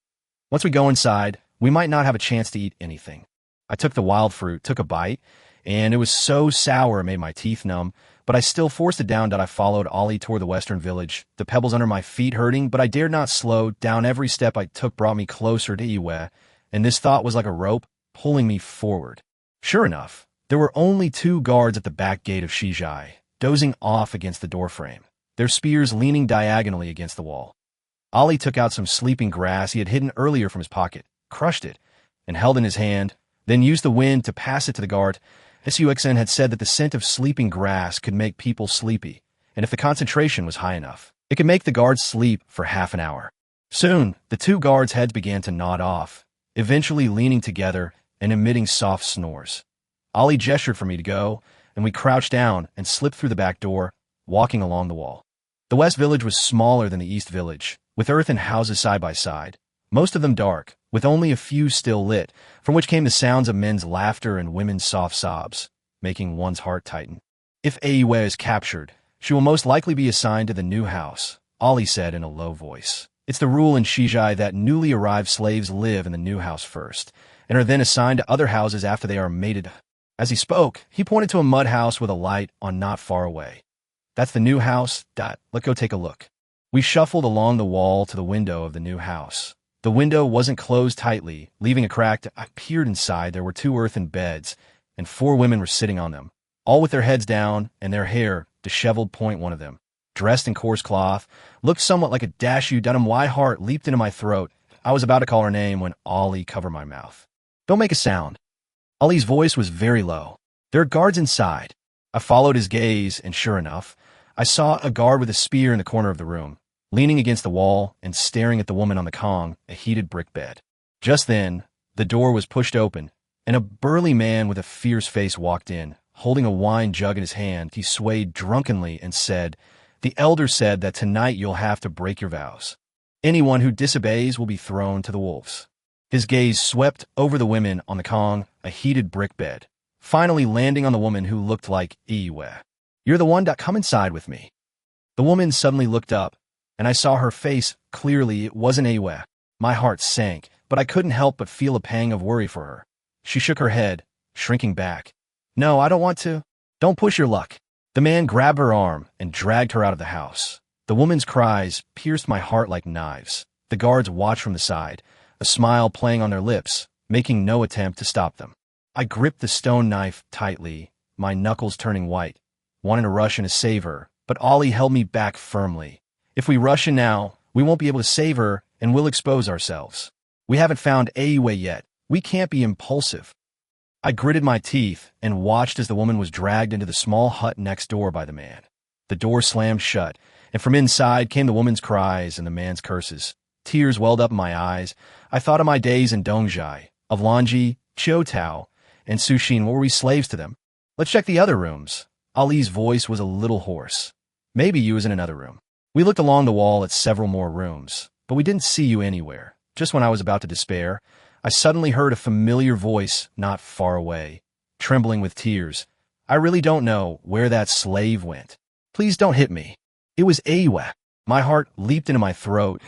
Once we go inside, we might not have a chance to eat anything. I took the wild fruit, took a bite, and it was so sour it made my teeth numb, but I still forced it down. I followed Ollie toward the western village, the pebbles under my feet hurting, but I dared not slow down. Every step I took brought me closer to Aaya, and this thought was like a rope pulling me forward. Sure enough, there were only two guards at the back gate of Shijai, dozing off against the doorframe, their spears leaning diagonally against the wall. Ollie took out some sleeping grass he had hidden earlier from his pocket, crushed it, and held in his hand, then used the wind to pass it to the guard. Suxen had said that the scent of sleeping grass could make people sleepy, and if the concentration was high enough, it could make the guards sleep for half an hour. Soon, the two guards' heads began to nod off, eventually leaning together and emitting soft snores. Ollie gestured for me to go, and we crouched down and slipped through the back door, walking along the wall. The West Village was smaller than the East Village, with earthen houses side by side, most of them dark, with only a few still lit, from which came the sounds of men's laughter and women's soft sobs, making one's heart tighten. If Aaya is captured, she will most likely be assigned to the new house, Ollie said in a low voice. It's the rule in Shijai that newly arrived slaves live in the new house first, and are then assigned to other houses after they are mated. As he spoke, he pointed to a mud house with a light on not far away. That's the new house. Let's go take a look. We shuffled along the wall to the window of the new house. The window wasn't closed tightly, leaving a crack. I peered inside. There were two earthen beds, and 4 women were sitting on them, all with their heads down and their hair disheveled. One of them, dressed in coarse cloth, looked somewhat like a Dashu Dunham. My heart leaped into my throat. I was about to call her name when Ollie covered my mouth. Don't make a sound. Ollie's voice was very low. There are guards inside. I followed his gaze, and sure enough, I saw a guard with a spear in the corner of the room, leaning against the wall and staring at the woman on the Kong, a heated brick bed. Just then, the door was pushed open, and a burly man with a fierce face walked in, holding a wine jug in his hand. He swayed drunkenly and said, "The elder said that tonight you'll have to break your vows. Anyone who disobeys will be thrown to the wolves." His gaze swept over the women on the Kong, a heated brick bed, finally landing on the woman who looked like Aaya. "You're the one that come inside with me." The woman suddenly looked up, and I saw her face clearly. It wasn't Aaya. My heart sank, but I couldn't help but feel a pang of worry for her. She shook her head, shrinking back. "No, I don't want to. Don't push your luck." The man grabbed her arm and dragged her out of the house. The woman's cries pierced my heart like knives. The guards watched from the side, a smile playing on their lips, making no attempt to stop them. I gripped the stone knife tightly, my knuckles turning white, wanting to rush in to save her, but Ollie held me back firmly. "If we rush in now, we won't be able to save her, and we'll expose ourselves. We haven't found Aaya yet. We can't be impulsive." I gritted my teeth and watched as the woman was dragged into the small hut next door by the man. The door slammed shut, and from inside came the woman's cries and the man's curses. Tears welled up in my eyes. I thought of my days in Dongjai, of Lanji, Chiotao, and Sushin. Were we slaves to them? "Let's check the other rooms." Ali's voice was a little hoarse. "Maybe you was in another room." We looked along the wall at several more rooms, but we didn't see you anywhere. Just when I was about to despair, I suddenly heard a familiar voice not far away, trembling with tears. I really don't know where that slave went. Please don't hit me. It was Aaya. My heart leaped into my throat.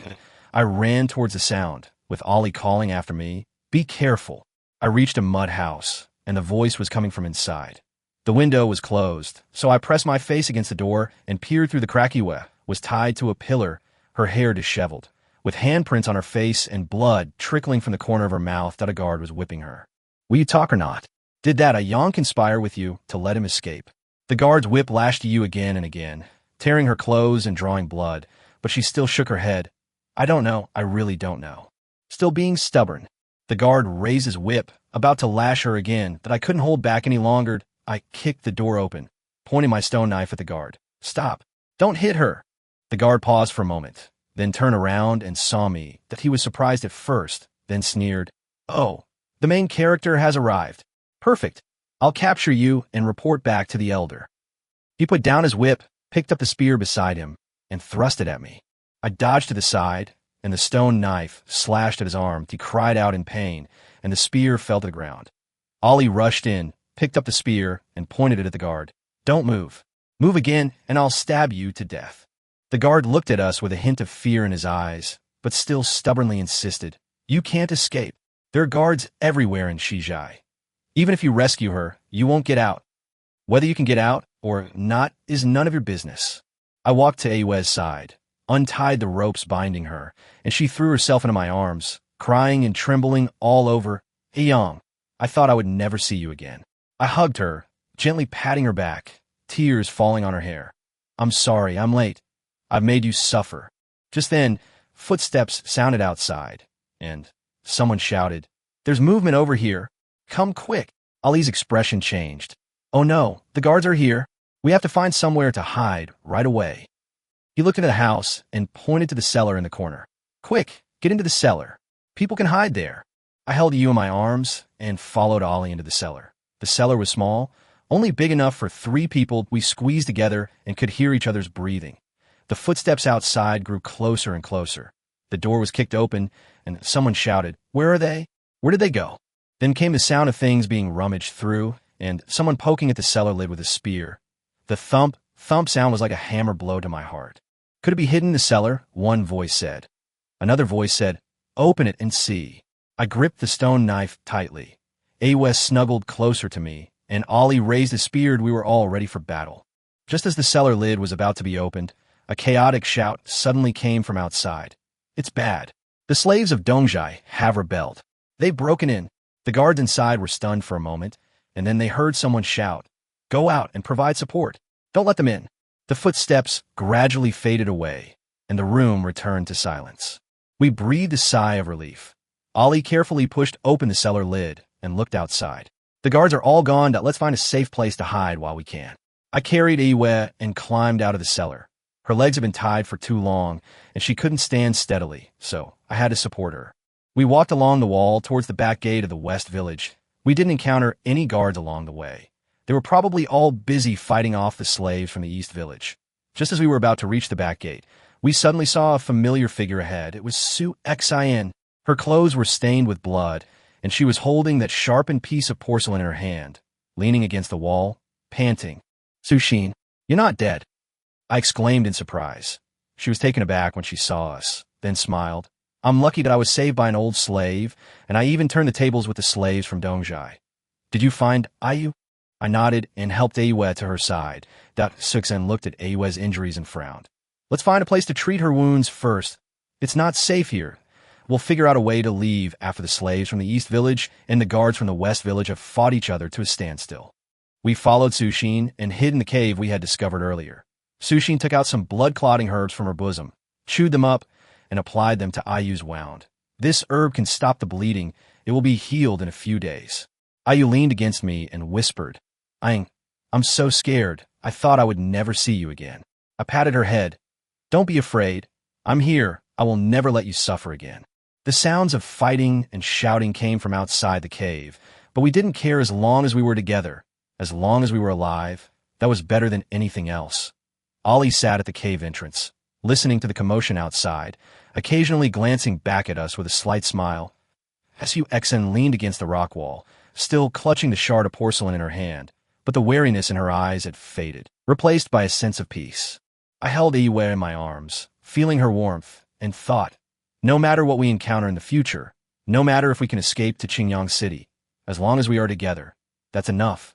I ran towards the sound, with Ollie calling after me, "Be careful." I reached a mud house, and the voice was coming from inside. The window was closed, so I pressed my face against the door and peered through the crack. Aaya was tied to a pillar, her hair disheveled, with handprints on her face and blood trickling from the corner of her mouth that a guard was whipping her. "Will you talk or not? Did that Aaya conspire with you to let him escape?" The guard's whip lashed Aaya again and again, tearing her clothes and drawing blood, but she still shook her head. "I don't know, I really don't know." Still being stubborn, the guard raised his whip, about to lash her again, that I couldn't hold back any longer. I kicked the door open, pointing my stone knife at the guard. "Stop! Don't hit her!" The guard paused for a moment, then turned around and saw me, that he was surprised at first, then sneered. "Oh, the main character has arrived. Perfect. I'll capture you and report back to the elder." He put down his whip, picked up the spear beside him, and thrust it at me. I dodged to the side, and the stone knife slashed at his arm. He cried out in pain, and the spear fell to the ground. Ollie rushed in, picked up the spear, and pointed it at the guard. "Don't move. Move again, and I'll stab you to death." The guard looked at us with a hint of fear in his eyes, but still stubbornly insisted. "You can't escape. There are guards everywhere in Shijai. Even if you rescue her, you won't get out. Whether you can get out or not is none of your business." I walked to Aaya's side, untied the ropes binding her, and she threw herself into my arms, crying and trembling all over. "Aaya, I thought I would never see you again." I hugged her, gently patting her back, tears falling on her hair. "I'm sorry, I'm late. I've made you suffer." Just then, footsteps sounded outside, and someone shouted, "There's movement over here. Come quick." Ollie's expression changed. "Oh no, the guards are here. We have to find somewhere to hide right away." He looked into the house and pointed to the cellar in the corner. "Quick, get into the cellar. People can hide there." I held you in my arms and followed Ollie into the cellar. The cellar was small, only big enough for 3 people. We squeezed together and could hear each other's breathing. The footsteps outside grew closer and closer. The door was kicked open, and someone shouted, "Where are they? Where did they go?" Then came the sound of things being rummaged through, and someone poking at the cellar lid with a spear. The thump sound was like a hammer blow to my heart. "Could it be hidden in the cellar?" one voice said. Another voice said, "Open it and see." I gripped the stone knife tightly. Aaya snuggled closer to me, and Ollie raised his spear. We were all ready for battle. Just as the cellar lid was about to be opened, a chaotic shout suddenly came from outside. "It's bad. The slaves of Dongjai have rebelled. They've broken in." The guards inside were stunned for a moment, and then they heard someone shout, "Go out and provide support. Don't let them in." The footsteps gradually faded away, and the room returned to silence. We breathed a sigh of relief. Ollie carefully pushed open the cellar lid and looked outside. "The guards are all gone. Let's find a safe place to hide while we can." I carried Aaya and climbed out of the cellar. Her legs had been tied for too long, and she couldn't stand steadily, so I had to support her. We walked along the wall towards the back gate of the West Village. We didn't encounter any guards along the way. They were probably all busy fighting off the slaves from the East Village. Just as we were about to reach the back gate, we suddenly saw a familiar figure ahead. It was Su Xin. Her clothes were stained with blood, and she was holding that sharpened piece of porcelain in her hand, leaning against the wall, panting. "Su Xin, you're not dead," I exclaimed in surprise. She was taken aback when she saw us, then smiled. "I'm lucky that I was saved by an old slave, and I even turned the tables with the slaves from Dongjai. Did you find Aaya?" I nodded and helped Aaya to her side. Suxen looked at Aaya's injuries and frowned. "Let's find a place to treat her wounds first. It's not safe here. We'll figure out a way to leave after the slaves from the East Village and the guards from the West Village have fought each other to a standstill." We followed Su Xin and hid in the cave we had discovered earlier. Su Xin took out some blood-clotting herbs from her bosom, chewed them up, and applied them to Ayu's wound. "This herb can stop the bleeding. It will be healed in a few days." Ayu leaned against me and whispered, I'm so scared. I thought I would never see you again." I patted her head. "Don't be afraid. I'm here. I will never let you suffer again." The sounds of fighting and shouting came from outside the cave, but we didn't care as long as we were together. As long as we were alive, that was better than anything else. Ollie sat at the cave entrance, listening to the commotion outside, occasionally glancing back at us with a slight smile. Su Xin leaned against the rock wall, still clutching the shard of porcelain in her hand, but the wariness in her eyes had faded, replaced by a sense of peace. I held Aaya in my arms, feeling her warmth, and thought, no matter what we encounter in the future, no matter if we can escape to Qingyang City, as long as we are together, that's enough.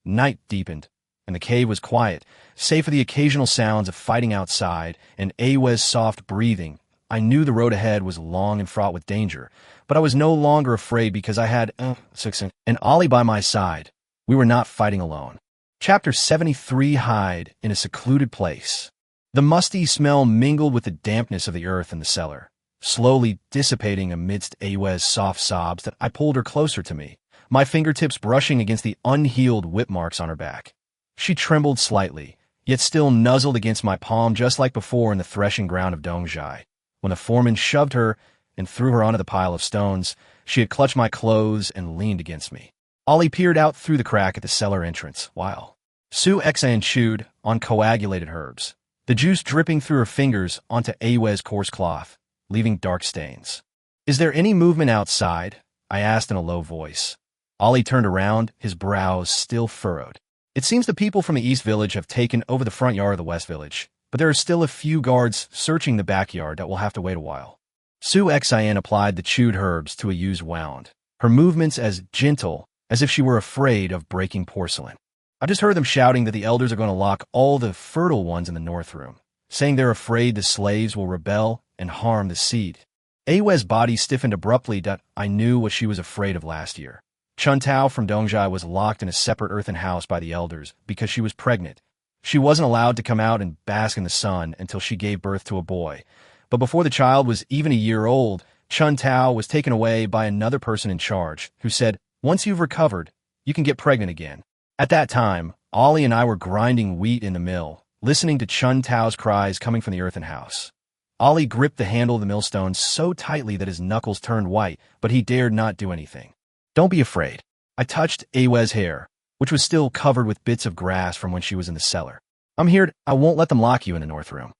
Night deepened, and the cave was quiet, save for the occasional sounds of fighting outside and Aaya's soft breathing. I knew the road ahead was long and fraught with danger, but I was no longer afraid because I had and Ollie by my side. We were not fighting alone. Chapter 73. Hide in a secluded place. The musty smell mingled with the dampness of the earth in the cellar, slowly dissipating amidst Aaya's soft sobs that I pulled her closer to me, my fingertips brushing against the unhealed whip marks on her back. She trembled slightly, yet still nuzzled against my palm just like before in the threshing ground of Dongjai. When the foreman shoved her and threw her onto the pile of stones, she had clutched my clothes and leaned against me. Ollie peered out through the crack at the cellar entrance, while Su Exan chewed on coagulated herbs, the juice dripping through her fingers onto Aaya's coarse cloth, leaving dark stains. "Is there any movement outside?" I asked in a low voice. Ollie turned around, his brows still furrowed. "It seems the people from the East Village have taken over the front yard of the West Village, but there are still a few guards searching the backyard that will have to wait a while." Su Exan applied the chewed herbs to a used wound, her movements as gentle as if she were afraid of breaking porcelain. "I just heard them shouting that the elders are going to lock all the fertile ones in the north room, saying they're afraid the slaves will rebel and harm the seed." Aaya's body stiffened abruptly that I knew what she was afraid of last year. Chuntao from Dongjai was locked in a separate earthen house by the elders because she was pregnant. She wasn't allowed to come out and bask in the sun until she gave birth to a boy. But before the child was even a year old, Chuntao was taken away by another person in charge, who said, "Once you've recovered, you can get pregnant again." At that time, Ollie and I were grinding wheat in the mill, listening to Chuntao's cries coming from the earthen house. Ollie gripped the handle of the millstone so tightly that his knuckles turned white, but he dared not do anything. "Don't be afraid." I touched Aaya's hair, which was still covered with bits of grass from when she was in the cellar. "I'm here. I won't let them lock you in the north room."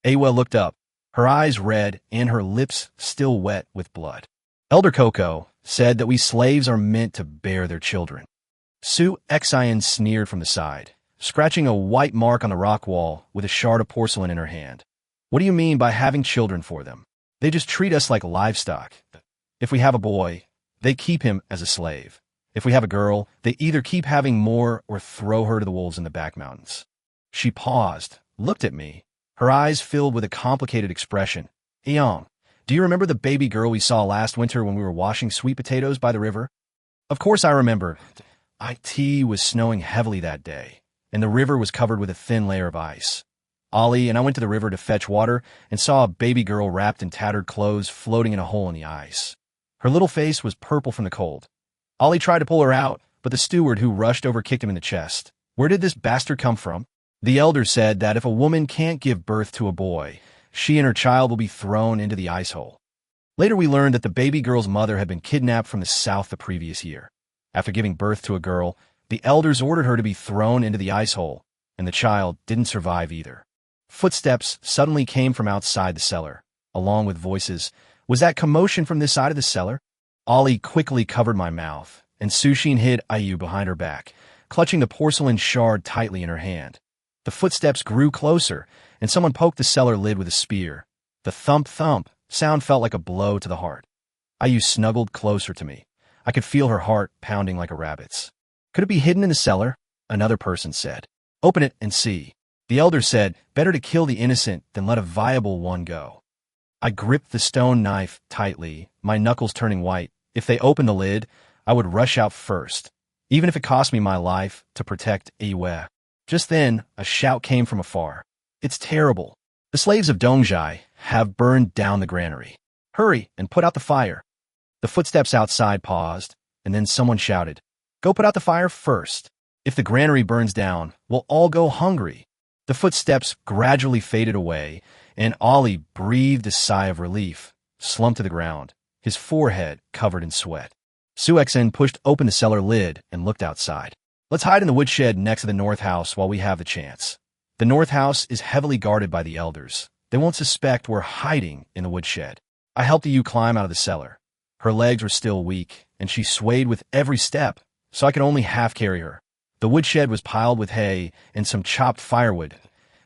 Aaya looked up, her eyes red and her lips still wet with blood. "Elder Coco said that we slaves are meant to bear their children." Su Exan sneered from the side, scratching a white mark on the rock wall with a shard of porcelain in her hand. "What do you mean by having children for them? They just treat us like livestock. If we have a boy, they keep him as a slave. If we have a girl, they either keep having more or throw her to the wolves in the back mountains." She paused, looked at me, her eyes filled with a complicated expression. "Eong, do you remember the baby girl we saw last winter when we were washing sweet potatoes by the river?" Of course I remember. It was snowing heavily that day, and the river was covered with a thin layer of ice. Ollie and I went to the river to fetch water and saw a baby girl wrapped in tattered clothes floating in a hole in the ice. Her little face was purple from the cold. Ollie tried to pull her out, but the steward who rushed over kicked him in the chest. "Where did this bastard come from?" The elder said that if a woman can't give birth to a boy, she and her child will be thrown into the ice hole. Later we learned that the baby girl's mother had been kidnapped from the south the previous year. After giving birth to a girl, the elders ordered her to be thrown into the ice hole, and the child didn't survive either. Footsteps suddenly came from outside the cellar, along with voices. Was that commotion from this side of the cellar? Ollie quickly covered my mouth, and Sushin hid Aaya behind her back, clutching the porcelain shard tightly in her hand. The footsteps grew closer, and someone poked the cellar lid with a spear. The thump-thump sound felt like a blow to the heart. Aaya snuggled closer to me. I could feel her heart pounding like a rabbit's. "Could it be hidden in the cellar?" Another person said. "Open it and see." The elder said, "Better to kill the innocent than let a viable one go." I gripped the stone knife tightly, my knuckles turning white. If they opened the lid, I would rush out first, even if it cost me my life to protect Aaya. Just then, a shout came from afar. "It's terrible. The slaves of Dongjai have burned down the granary. Hurry and put out the fire." The footsteps outside paused, and then someone shouted, "Go put out the fire first. If the granary burns down, we'll all go hungry." The footsteps gradually faded away, and Ollie breathed a sigh of relief, slumped to the ground, his forehead covered in sweat. Su Exan pushed open the cellar lid and looked outside. "Let's hide in the woodshed next to the north house while we have the chance. The north house is heavily guarded by the elders. They won't suspect we're hiding in the woodshed." I helped you climb out of the cellar. Her legs were still weak, and she swayed with every step, so I could only half carry her. The woodshed was piled with hay and some chopped firewood.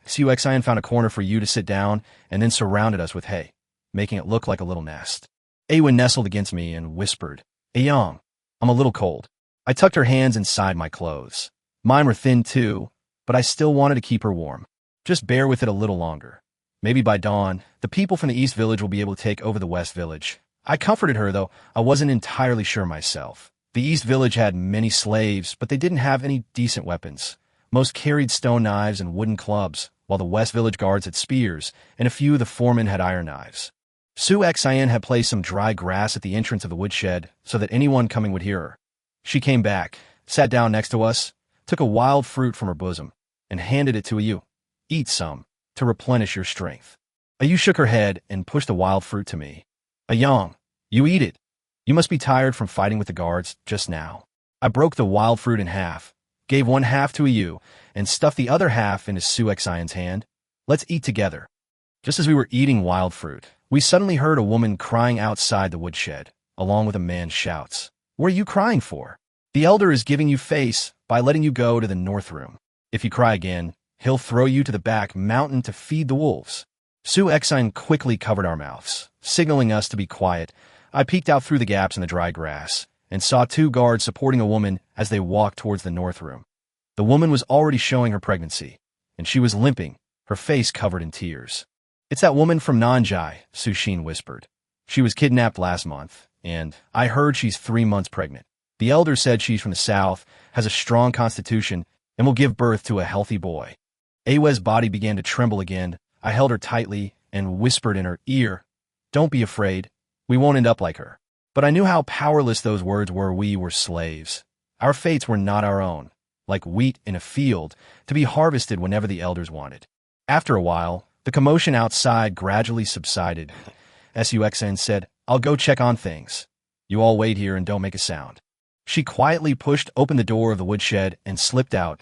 Suxian found a corner for you to sit down and then surrounded us with hay, making it look like a little nest. Aaya nestled against me and whispered, "Ayang, I'm a little cold." I tucked her hands inside my clothes. Mine were thin too, but I still wanted to keep her warm. Just bear with it a little longer. Maybe by dawn, the people from the East Village will be able to take over the West Village. I comforted her, though I wasn't entirely sure myself. The East Village had many slaves, but they didn't have any decent weapons. Most carried stone knives and wooden clubs, while the West Village guards had spears, and a few of the foremen had iron knives. Suxian had placed some dry grass at the entrance of the woodshed so that anyone coming would hear her. She came back, sat down next to us, took a wild fruit from her bosom, and handed it to Aaya. "Eat some, to replenish your strength." Aaya shook her head and pushed the wild fruit to me. "Ayang, you eat it. You must be tired from fighting with the guards just now." I broke the wild fruit in half, gave one half to Aaya, and stuffed the other half into Suxian's hand. "Let's eat together." Just as we were eating wild fruit, we suddenly heard a woman crying outside the woodshed, along with a man's shouts. "What are you crying for? The elder is giving you face by letting you go to the north room. If you cry again, he'll throw you to the back mountain to feed the wolves." Suxian quickly covered our mouths, signaling us to be quiet. I peeked out through the gaps in the dry grass and saw two guards supporting a woman as they walked towards the north room. The woman was already showing her pregnancy, and she was limping, her face covered in tears. "It's that woman from Nanjai," Sushin whispered. "She was kidnapped last month, and I heard she's 3 months pregnant. The elder said she's from the south, has a strong constitution, and will give birth to a healthy boy." Aya's body began to tremble again. I held her tightly and whispered in her ear, "Don't be afraid. We won't end up like her." But I knew how powerless those words were. We were slaves. Our fates were not our own, like wheat in a field, to be harvested whenever the elders wanted. After a while, the commotion outside gradually subsided. Suxian said, "I'll go check on things. You all wait here and don't make a sound." She quietly pushed open the door of the woodshed and slipped out.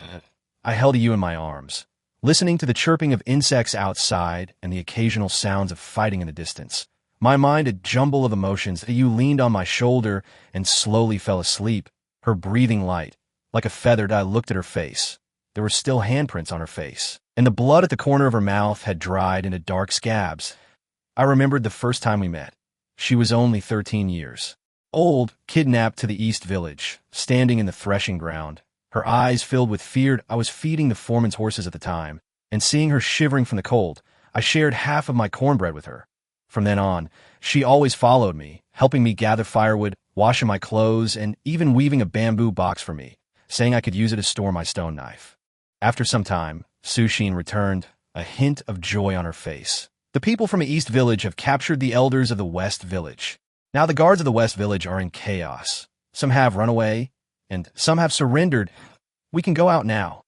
I held you in my arms, listening to the chirping of insects outside and the occasional sounds of fighting in the distance. My mind a jumble of emotions. You leaned on my shoulder and slowly fell asleep, her breathing light. Like a feather, I looked at her face. There were still handprints on her face, and the blood at the corner of her mouth had dried into dark scabs. I remembered the first time we met. She was only 13 years old, kidnapped to the East Village, standing in the threshing ground, her eyes filled with fear. I was feeding the foreman's horses at the time, and seeing her shivering from the cold, I shared half of my cornbread with her. From then on, she always followed me, helping me gather firewood, washing my clothes, and even weaving a bamboo box for me, saying I could use it to store my stone knife. After some time, Sushin returned, a hint of joy on her face. "The people from the East Village have captured the elders of the West Village. Now the guards of the West Village are in chaos. Some have run away, and some have surrendered. We can go out now."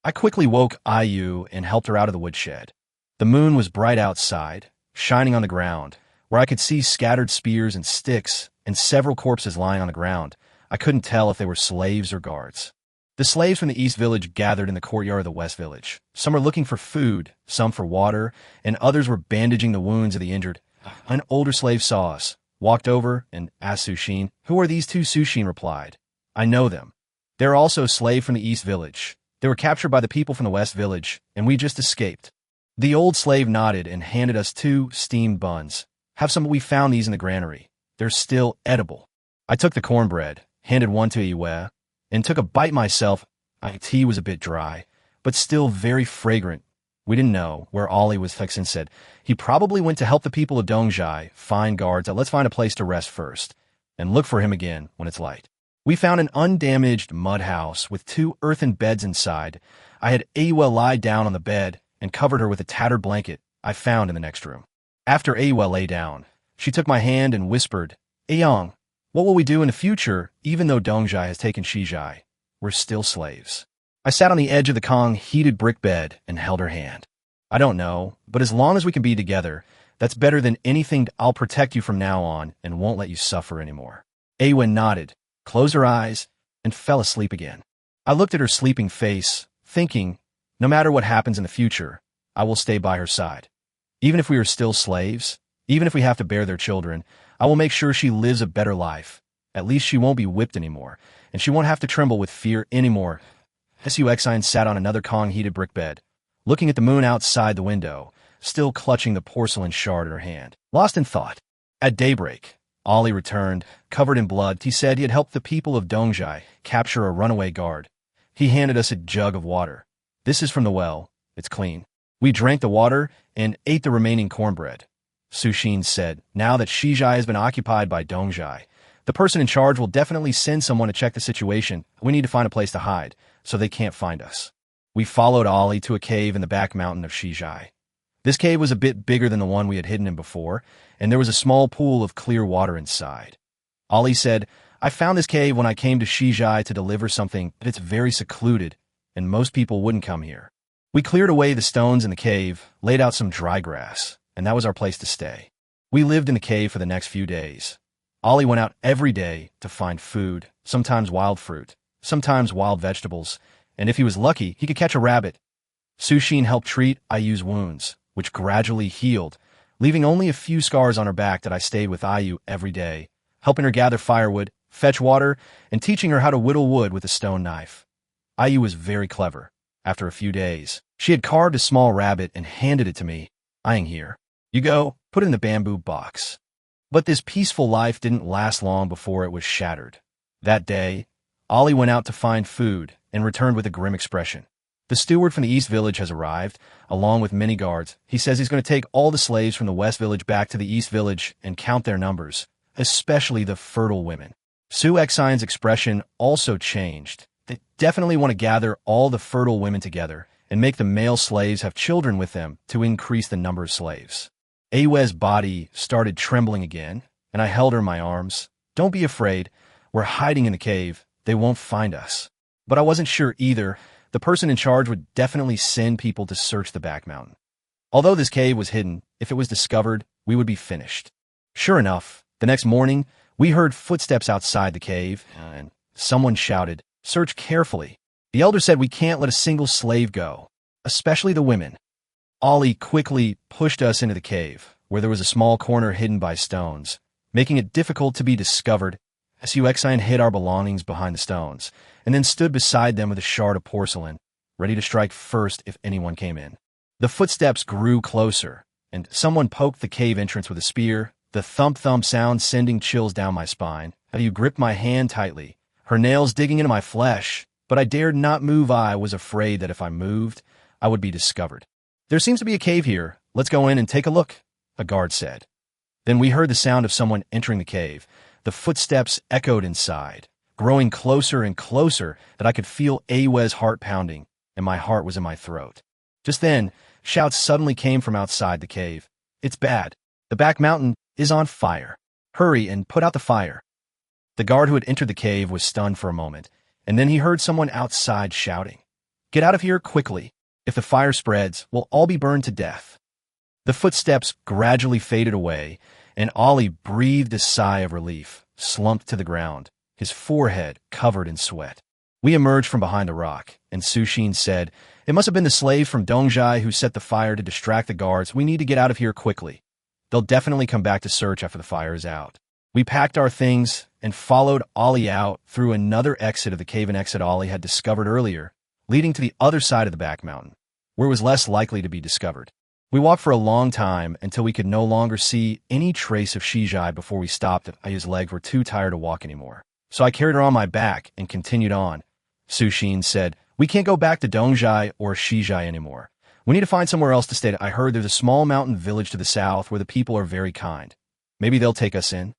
I quickly woke Aaya and helped her out of the woodshed. The moon was bright outside, shining on the ground, where I could see scattered spears and sticks and several corpses lying on the ground. I couldn't tell if they were slaves or guards. The slaves from the East Village gathered in the courtyard of the West Village. Some were looking for food, some for water, and others were bandaging the wounds of the injured. An older slave saw us, walked over, and asked Sushin, "Who are these two?" Sushin replied, "I know them. They're also slaves from the East Village. They were captured by the people from the West Village, and we just escaped." The old slave nodded and handed us 2 steamed buns. "Have some. We found these in the granary. They're still edible." I took the cornbread, handed one to Aaya, and took a bite myself. My tea was a bit dry, but still very fragrant. We didn't know where Ollie was. Thexan said he probably went to help the people of Dongjai find guards. Let's find a place to rest first, and look for him again when it's light. We found an undamaged mud house with 2 earthen beds inside. I had Aaya lie down on the bed and covered her with a tattered blanket I found in the next room. After Aaya lay down, she took my hand and whispered, "Ayang, what will we do in the future? Even though Dongjai has taken Shijai, we're still slaves." I sat on the edge of the Kong-heated brick bed and held her hand. "I don't know, but as long as we can be together, that's better than anything. I'll protect you from now on and won't let you suffer anymore." Aaya nodded, closed her eyes, and fell asleep again. I looked at her sleeping face, thinking, no matter what happens in the future, I will stay by her side. Even if we are still slaves, Even if we have to bear their children, I will make sure she lives a better life. At least she won't be whipped anymore, and she won't have to tremble with fear anymore. Suxine sat on another Kong-heated brick bed, looking at the moon outside the window, still clutching the porcelain shard in her hand, lost in thought. At daybreak, Ollie returned, covered in blood. He said he had helped the people of Dongjai capture a runaway guard. He handed us a jug of water. This is from the well. It's clean. We drank the water and ate the remaining cornbread. Sushin said, now that Shijai has been occupied by Dongjai, the person in charge will definitely send someone to check the situation. We need to find a place to hide, so they can't find us. We followed Ollie to a cave in the back mountain of Shijai. This cave was a bit bigger than the one we had hidden in before, and there was a small pool of clear water inside. Ollie said, I found this cave when I came to Shijai to deliver something, but it's very secluded, and most people wouldn't come here. We cleared away the stones in the cave, laid out some dry grass, and that was our place to stay. We lived in the cave for the next few days. Ollie went out every day to find food, sometimes wild fruit, sometimes wild vegetables, and if he was lucky, he could catch a rabbit. Sushin helped treat Ayu's wounds, which gradually healed, leaving only a few scars on her back. That I stayed with Ayu every day, helping her gather firewood, fetch water, and teaching her how to whittle wood with a stone knife. Ayu was very clever. After a few days, she had carved a small rabbit and handed it to me, eyeing here. You go, put it in the bamboo box. But this peaceful life didn't last long before it was shattered. That day, Ollie went out to find food and returned with a grim expression. The steward from the East Village has arrived, along with many guards. He says he's going to take all the slaves from the West Village back to the East Village and count their numbers, especially the fertile women. Suxine's expression also changed. They definitely want to gather all the fertile women together and make the male slaves have children with them to increase the number of slaves. Aya's body started trembling again, and I held her in my arms. Don't be afraid. We're hiding in the cave. They won't find us. But I wasn't sure either. The person in charge would definitely send people to search the back mountain. Although this cave was hidden, if it was discovered, we would be finished. Sure enough, the next morning, we heard footsteps outside the cave, and someone shouted, "Search carefully." The elder said we can't let a single slave go, especially the women. Ollie quickly pushed us into the cave, where there was a small corner hidden by stones, making it difficult to be discovered. Suxine hid our belongings behind the stones, and then stood beside them with a shard of porcelain, ready to strike first if anyone came in. The footsteps grew closer, and someone poked the cave entrance with a spear, the thump-thump sound sending chills down my spine. Ayu gripped my hand tightly, her nails digging into my flesh, but I dared not move. I was afraid that if I moved, I would be discovered. There seems to be a cave here. Let's go in and take a look, a guard said. Then we heard the sound of someone entering the cave. The footsteps echoed inside, growing closer and closer that I could feel Aya's heart pounding, and my heart was in my throat. Just then, shouts suddenly came from outside the cave. It's bad. The back mountain is on fire. Hurry and put out the fire. The guard who had entered the cave was stunned for a moment, and then he heard someone outside shouting, Get out of here quickly. If the fire spreads, we'll all be burned to death. The footsteps gradually faded away, and Ollie breathed a sigh of relief, slumped to the ground, his forehead covered in sweat. We emerged from behind a rock, and Sushin said, It must have been the slaves from Dongjai who set the fire to distract the guards. We need to get out of here quickly. They'll definitely come back to search after the fire is out. We packed our things and followed Ollie out through another exit of the cave, an exit Ollie had discovered earlier, leading to the other side of the back mountain, where it was less likely to be discovered. We walked for a long time until we could no longer see any trace of Shijai before we stopped. Aya's legs were too tired to walk anymore, so I carried her on my back and continued on. Sushin said, We can't go back to Dongjai or Shijai anymore. We need to find somewhere else to stay. I heard there's a small mountain village to the south where the people are very kind. Maybe they'll take us in.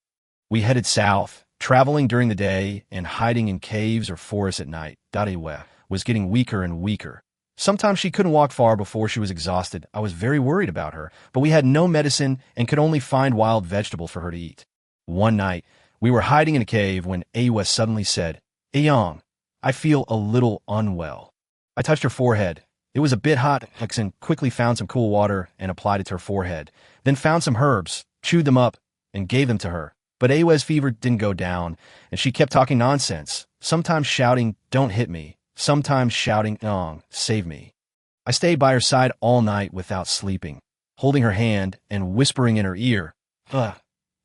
We headed south, traveling during the day and hiding in caves or forests at night. Aya was getting weaker and weaker. Sometimes she couldn't walk far before she was exhausted. I was very worried about her, but we had no medicine and could only find wild vegetables for her to eat. One night, we were hiding in a cave when Aaya suddenly said, Ayang, I feel a little unwell. I touched her forehead. It was a bit hot. Hexen quickly found some cool water and applied it to her forehead, then found some herbs, chewed them up, and gave them to her. But Aya's fever didn't go down, and she kept talking nonsense, sometimes shouting, Don't hit me. Sometimes shouting, Nong, save me. I stayed by her side all night without sleeping, holding her hand and whispering in her ear, Ugh.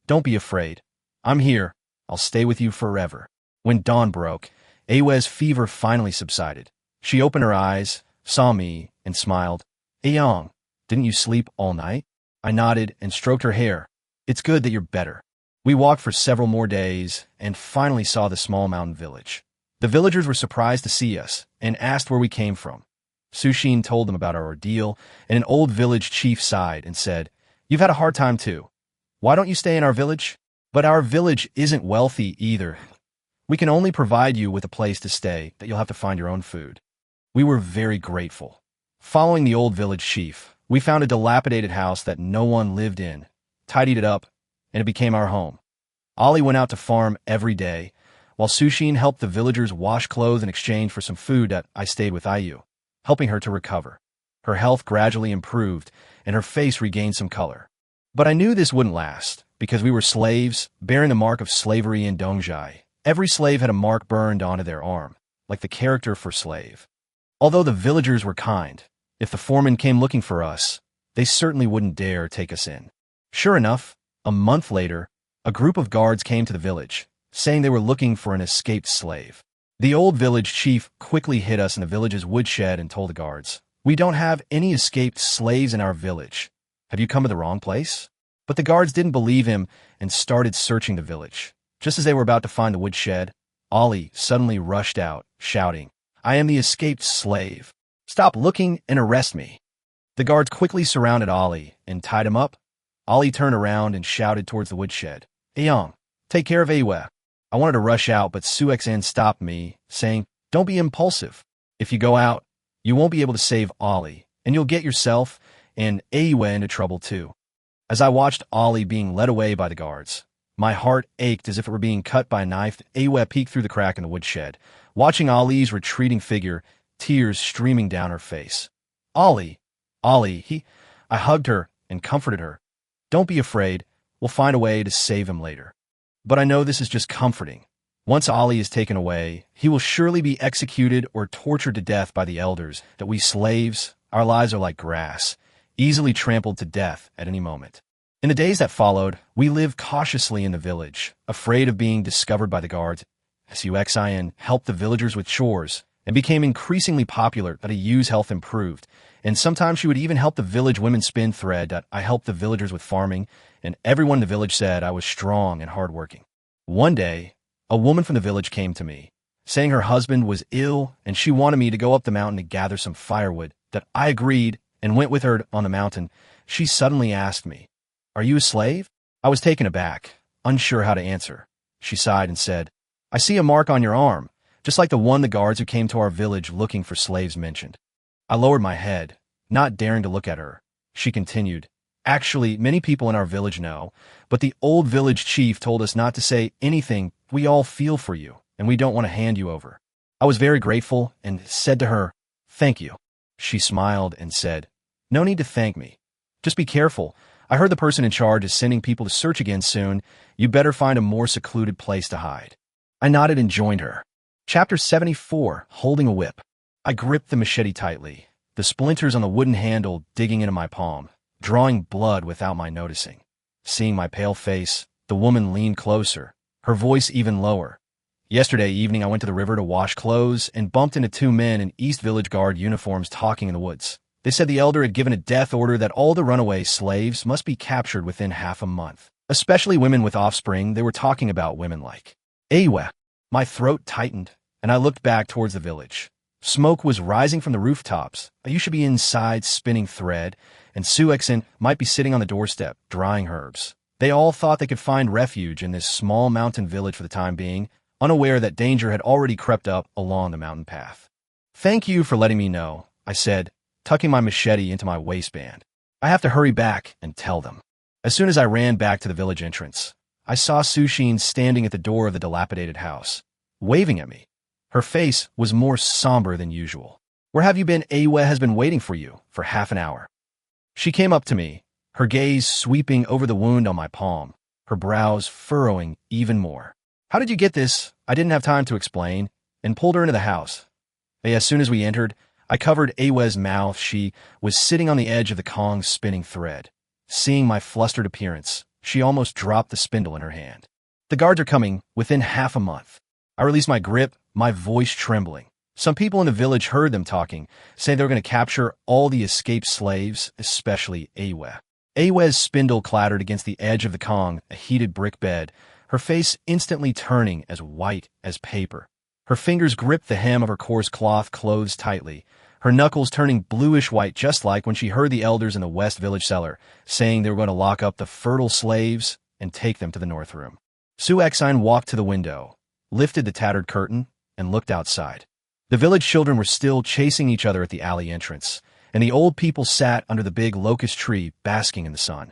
Don't be afraid. I'm here. I'll stay with you forever. When dawn broke, Aaya's fever finally subsided. She opened her eyes, saw me, and smiled. Aayang, didn't you sleep all night? I nodded and stroked her hair. It's good that you're better. We walked for several more days and finally saw the small mountain village. The villagers were surprised to see us and asked where we came from. Sushin told them about our ordeal, and an old village chief sighed and said, "You've had a hard time too. Why don't you stay in our village?" "But our village isn't wealthy either. We can only provide you with a place to stay that you'll have to find your own food." We were very grateful. Following the old village chief, we found a dilapidated house that no one lived in, tidied it up, and it became our home. Ollie went out to farm every day, while Sushin helped the villagers wash clothes in exchange for some food that I stayed with Aaya, helping her to recover. Her health gradually improved, and her face regained some color. But I knew this wouldn't last, because we were slaves, bearing the mark of slavery in Dongjai. Every slave had a mark burned onto their arm, like the character for slave. Although the villagers were kind, if the foreman came looking for us, they certainly wouldn't dare take us in. Sure enough, a month later, a group of guards came to the village, saying they were looking for an escaped slave. The old village chief quickly hid us in the village's woodshed and told the guards, "We don't have any escaped slaves in our village. Have you come to the wrong place?" But the guards didn't believe him and started searching the village. Just as they were about to find the woodshed, Ollie suddenly rushed out, shouting, "I am the escaped slave. Stop looking and arrest me." The guards quickly surrounded Ollie and tied him up. Ollie turned around and shouted towards the woodshed, "Aayang, take care of Aaya." I wanted to rush out, but Suxan stopped me, saying, "Don't be impulsive. If you go out, you won't be able to save Ollie, and you'll get yourself and Aaya into trouble too." As I watched Ollie being led away by the guards, my heart ached as if it were being cut by a knife. Aaya peeked through the crack in the woodshed, watching Ollie's retreating figure, tears streaming down her face. Ollie, I hugged her and comforted her. "Don't be afraid. We'll find a way to save him later." But I know this is just comforting. Once Ollie is taken away, he will surely be executed or tortured to death by the elders, that we slaves, our lives are like grass, easily trampled to death at any moment. In the days that followed, we lived cautiously in the village, afraid of being discovered by the guards. Suxan helped the villagers with chores and became increasingly popular that Ayu's health improved, and sometimes she would even help the village women spin thread that I helped the villagers with farming, and everyone in the village said I was strong and hardworking. One day, a woman from the village came to me, saying her husband was ill and she wanted me to go up the mountain to gather some firewood. That I agreed and went with her on the mountain. She suddenly asked me, "Are you a slave?" I was taken aback, unsure how to answer. She sighed and said, "I see a mark on your arm, just like the one the guards who came to our village looking for slaves mentioned." I lowered my head, not daring to look at her. She continued, "Actually, many people in our village know, but the old village chief told us not to say anything. We all feel for you, and we don't want to hand you over." I was very grateful and said to her, "Thank you." She smiled and said, "No need to thank me. Just be careful. I heard the person in charge is sending people to search again soon. You better find a more secluded place to hide." I nodded and joined her. Chapter 74, Holding a Whip. I gripped the machete tightly, the splinters on the wooden handle digging into my palm, drawing blood without my noticing. Seeing my pale face, the woman leaned closer, her voice even lower. "Yesterday evening I went to the river to wash clothes and bumped into two men in East Village Guard uniforms talking in the woods. They said the elder had given a death order that all the runaway slaves must be captured within half a month, especially women with offspring. They were talking about women like Aaya." My throat tightened, and I looked back towards the village. Smoke was rising from the rooftops. You should be inside spinning thread, and Suxan might be sitting on the doorstep, drying herbs. They all thought they could find refuge in this small mountain village for the time being, unaware that danger had already crept up along the mountain path. "Thank you for letting me know," I said, tucking my machete into my waistband. "I have to hurry back and tell them." As soon as I ran back to the village entrance, I saw Sushin standing at the door of the dilapidated house, waving at me. Her face was more somber than usual. "Where have you been? Aaya has been waiting for you for half an hour." She came up to me, her gaze sweeping over the wound on my palm, her brows furrowing even more. "How did you get this?" I didn't have time to explain, and pulled her into the house. As soon as we entered, I covered Aaya's mouth. She was sitting on the edge of the Kong spinning thread. Seeing my flustered appearance, She almost dropped the spindle in her hand. The guards are coming within half a month. I released my grip, my voice trembling. Some people in the village heard them talking, saying they were going to capture all the escaped slaves, especially Aaya. Aaya's spindle clattered against the edge of the Kong, a heated brick bed, her face instantly turning as white as paper. Her fingers gripped the hem of her coarse cloth clothes tightly, her knuckles turning bluish-white just like when she heard the elders in the West Village cellar saying they were going to lock up the fertile slaves and take them to the North Room. Suexine walked to the window, lifted the tattered curtain, and looked outside. The village children were still chasing each other at the alley entrance, and the old people sat under the big locust tree basking in the sun.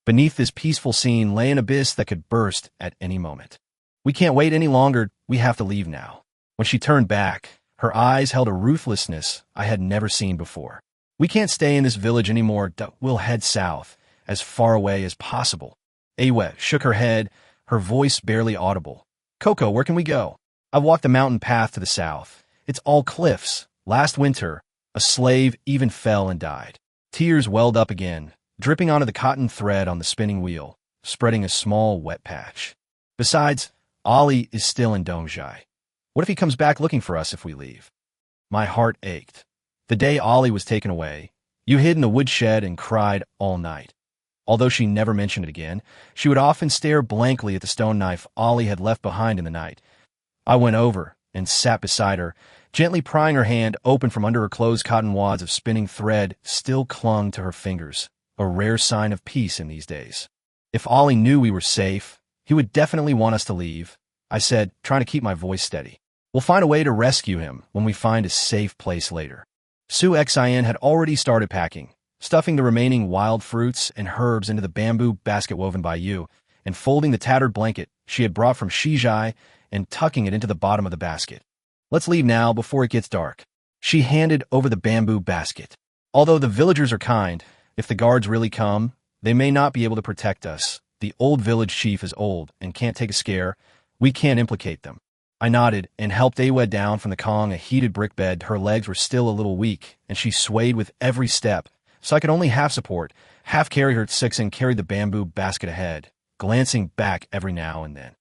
Beneath this peaceful scene lay an abyss that could burst at any moment. We can't wait any longer, we have to leave now. When she turned back, her eyes held a ruthlessness I had never seen before. We can't stay in this village anymore, we'll head south, as far away as possible. Aaya shook her head, her voice barely audible. Coco, where can we go? I've walked the mountain path to the south. It's all cliffs. Last winter, a slave even fell and died. Tears welled up again, dripping onto the cotton thread on the spinning wheel, spreading a small wet patch. Besides, Ollie is still in Dongjai. What if he comes back looking for us if we leave? My heart ached. The day Ollie was taken away, you hid in the woodshed and cried all night. Although she never mentioned it again, she would often stare blankly at the stone knife Ollie had left behind in the night. I went over and sat beside her, gently prying her hand open from under her closed cotton wads of spinning thread still clung to her fingers, a rare sign of peace in these days. If Ollie knew we were safe, he would definitely want us to leave, I said, trying to keep my voice steady. We'll find a way to rescue him when we find a safe place later. Suexine had already started packing, stuffing the remaining wild fruits and herbs into the bamboo basket woven by you, and folding the tattered blanket she had brought from Shijai and tucking it into the bottom of the basket. Let's leave now before it gets dark. She handed over the bamboo basket. Although the villagers are kind, if the guards really come, they may not be able to protect us. The old village chief is old and can't take a scare. We can't implicate them. I nodded and helped Aaya down from the Kong, a heated brick bed. Her legs were still a little weak, and she swayed with every step, so I could only half support, half carry her. Sixen carried the bamboo basket ahead, glancing back every now and then.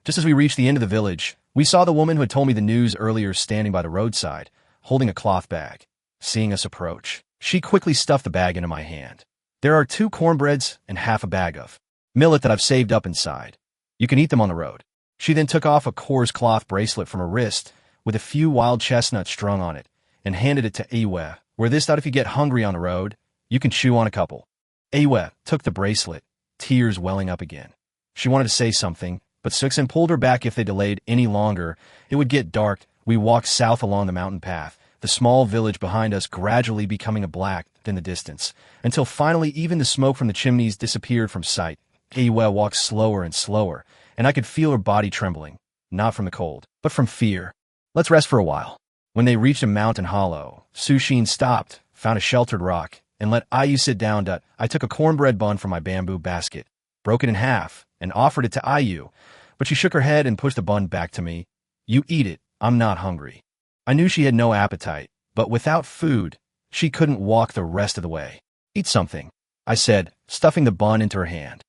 Just as we reached the end of the village, we saw the woman who had told me the news earlier standing by the roadside, holding a cloth bag. Seeing us approach, she quickly stuffed the bag into my hand. There are 2 cornbreads and half a bag of millet that I've saved up inside. You can eat them on the road. She then took off a coarse cloth bracelet from her wrist with a few wild chestnuts strung on it and handed it to Aaya. Wear this out if you get hungry on the road. You can chew on a couple. Aaya took the bracelet, tears welling up again. She wanted to say something, but Suxin pulled her back. If they delayed any longer, it would get dark. We walked south along the mountain path, the small village behind us gradually becoming a black in the distance, until finally even the smoke from the chimneys disappeared from sight. Aaya walked slower and slower, and I could feel her body trembling, not from the cold, but from fear. Let's rest for a while. When they reached a mountain hollow, Sushin stopped, found a sheltered rock, and let Aaya sit down. I took a cornbread bun from my bamboo basket, broke it in half, and offered it to Aaya, but she shook her head and pushed the bun back to me. You eat it, I'm not hungry. I knew she had no appetite, but without food, she couldn't walk the rest of the way. Eat something, I said, stuffing the bun into her hand.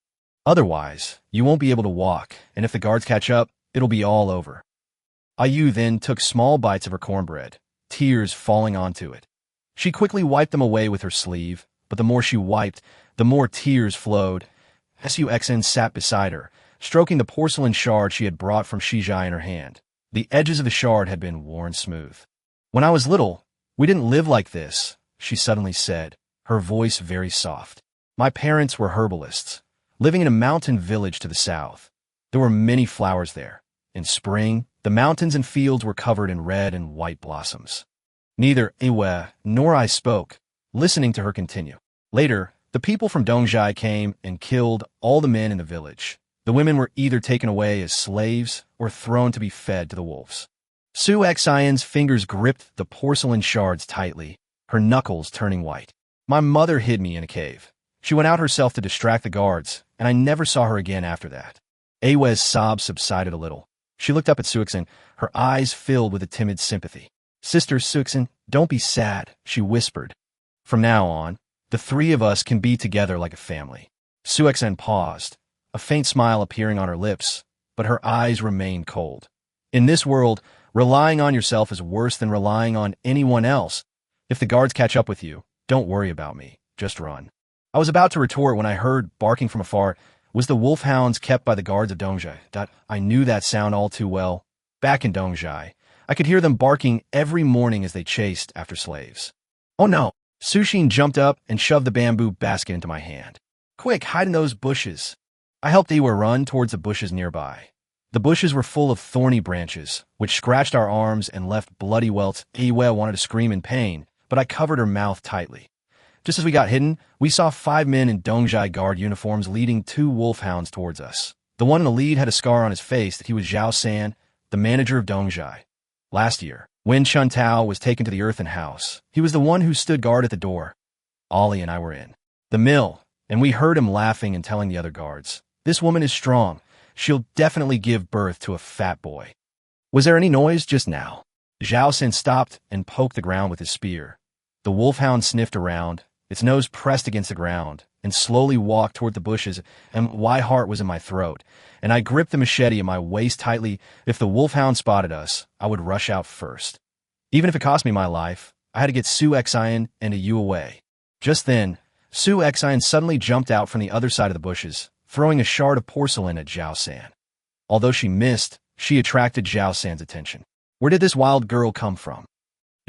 Otherwise, you won't be able to walk, and if the guards catch up, it'll be all over. Aaya then took small bites of her cornbread, tears falling onto it. She quickly wiped them away with her sleeve, but the more she wiped, the more tears flowed. Suxin sat beside her, stroking the porcelain shard she had brought from Shijai in her hand. The edges of the shard had been worn smooth. When I was little, we didn't live like this, she suddenly said, her voice very soft. My parents were herbalists, living in a mountain village to the south. There were many flowers there. In spring, the mountains and fields were covered in red and white blossoms. Neither Aaya nor I spoke, listening to her continue. Later, the people from Dongjai came and killed all the men in the village. The women were either taken away as slaves or thrown to be fed to the wolves. Suexine's fingers gripped the porcelain shards tightly, her knuckles turning white. My mother hid me in a cave. She went out herself to distract the guards, and I never saw her again after that. Aaya's sobs subsided a little. She looked up at Suxin, her eyes filled with a timid sympathy. Sister Suxin, don't be sad, she whispered. From now on, the 3 of us can be together like a family. Suxin paused, a faint smile appearing on her lips, but her eyes remained cold. In this world, relying on yourself is worse than relying on anyone else. If the guards catch up with you, don't worry about me. Just run. I was about to retort when I heard, barking from afar, was the wolfhounds kept by the guards of Dongjai. I knew that sound all too well. Back in Dongjai, I could hear them barking every morning as they chased after slaves. Oh no! Sushin jumped up and shoved the bamboo basket into my hand. Quick, hide in those bushes. I helped Aaya run towards the bushes nearby. The bushes were full of thorny branches, which scratched our arms and left bloody welts. Aaya wanted to scream in pain, but I covered her mouth tightly. Just as we got hidden, we saw 5 men in Dongjai guard uniforms leading 2 wolfhounds towards us. The one in the lead had a scar on his face that he was Zhao San, the manager of Dongjai. Last year, when Chun Tao was taken to the earthen house, he was the one who stood guard at the door. Ollie and I were in the mill, and we heard him laughing and telling the other guards, "This woman is strong. She'll definitely give birth to a fat boy." Was there any noise just now? Zhao San stopped and poked the ground with his spear. The wolfhound sniffed around, its nose pressed against the ground, and slowly walked toward the bushes, and my heart was in my throat, and I gripped the machete in my waist tightly. If the wolfhound spotted us, I would rush out first. Even if it cost me my life, I had to get Su Xian and Aaya away. Just then, Su Xian suddenly jumped out from the other side of the bushes, throwing a shard of porcelain at Zhao San. Although she missed, she attracted Zhao San's attention. Where did this wild girl come from?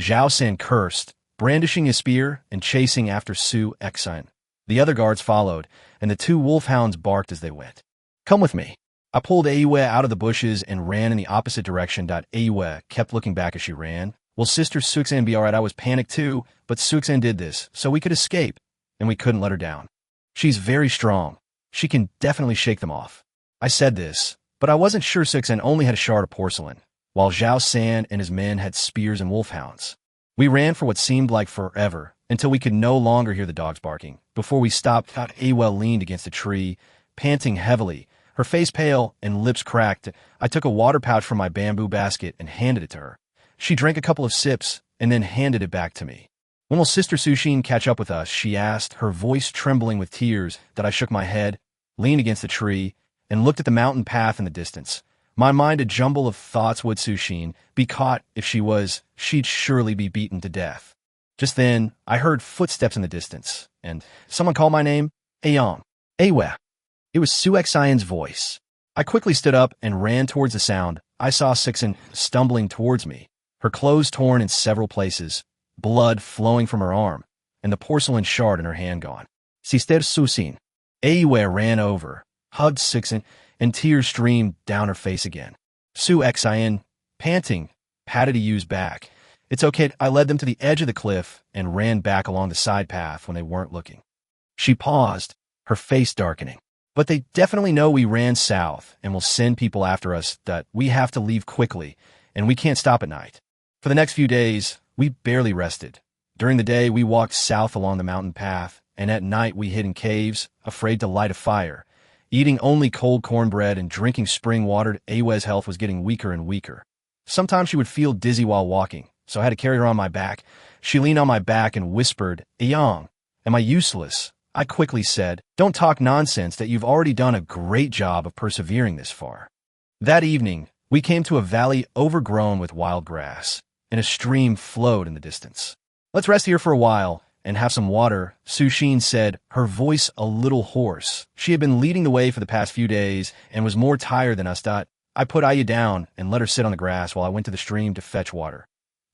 Zhao San cursed, brandishing his spear and chasing after Su Xian. The other guards followed, and the 2 wolfhounds barked as they went. Come with me. I pulled Aaya out of the bushes and ran in the opposite direction. Aaya kept looking back as she ran. Will Sister Suxan be alright? I was panicked too, but Suxan did this, so we could escape, and we couldn't let her down. She's very strong. She can definitely shake them off. I said this, but I wasn't sure Suxan only had a shard of porcelain, while Zhao San and his men had spears and wolfhounds. We ran for what seemed like forever, until we could no longer hear the dogs barking. Before we stopped, Aaya leaned against a tree, panting heavily, her face pale and lips cracked. I took a water pouch from my bamboo basket and handed it to her. She drank a couple of sips and then handed it back to me. When will Sister Sushin catch up with us? She asked, her voice trembling with tears. I shook my head, leaned against the tree, and looked at the mountain path in the distance. My mind a jumble of thoughts. Would Sushin be caught? If she was, she'd surely be beaten to death. Just then, I heard footsteps in the distance, and someone called my name. Aaya. Aaya. It was Su Xian's voice. I quickly stood up and ran towards the sound. I saw Suxan stumbling towards me, her clothes torn in several places, blood flowing from her arm, and the porcelain shard in her hand gone. Sister Sushin. Aaya ran over, hugged Suxan, and tears streamed down her face again. Su Xian, panting, patted Aayu's back. It's okay. I led them to the edge of the cliff and ran back along the side path when they weren't looking. She paused, her face darkening. But they definitely know we ran south and will send people after us. We have to leave quickly, and we can't stop at night. For the next few days, we barely rested. During the day, we walked south along the mountain path, and at night we hid in caves, afraid to light a fire, eating only cold cornbread and drinking spring water. Aaya's health was getting weaker and weaker. Sometimes she would feel dizzy while walking, so I had to carry her on my back. She leaned on my back and whispered, "Aaya, am I useless?" I quickly said, "Don't talk nonsense. You've already done a great job of persevering this far." That evening, we came to a valley overgrown with wild grass, and a stream flowed in the distance. "Let's rest here for a while and have some water," Sushin said, her voice a little hoarse. She had been leading the way for the past few days and was more tired than us. I put Aaya down and let her sit on the grass while I went to the stream to fetch water.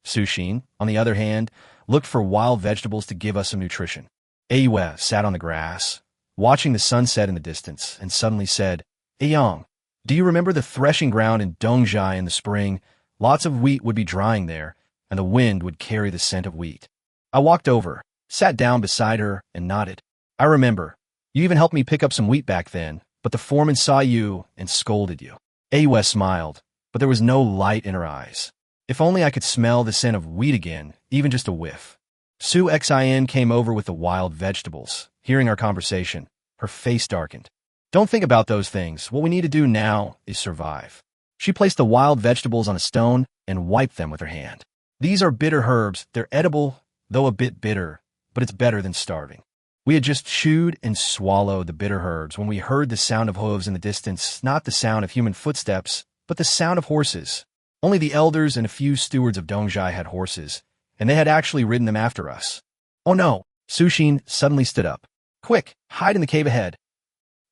Sushin, on the other hand, looked for wild vegetables to give us some nutrition. Aaya sat on the grass, watching the sunset in the distance, and suddenly said, "Aaya, do you remember the threshing ground in Dongjai in the spring? Lots of wheat would be drying there, and the wind would carry the scent of wheat." I walked over, sat down beside her, and nodded. "I remember. You even helped me pick up some wheat back then, but the foreman saw you and scolded you." Aaya smiled, but there was no light in her eyes. If only I could smell the scent of wheat again, even just a whiff. Su Xian came over with the wild vegetables. Hearing our conversation, her face darkened. "Don't think about those things. What we need to do now is survive." She placed the wild vegetables on a stone and wiped them with her hand. "These are bitter herbs. They're edible, though a bit bitter, but it's better than starving." We had just chewed and swallowed the bitter herbs when we heard the sound of hooves in the distance, not the sound of human footsteps, but the sound of horses. Only the elders and a few stewards of Dongjai had horses, and they had actually ridden them after us. Oh no! Sushin suddenly stood up. Quick, hide in the cave ahead.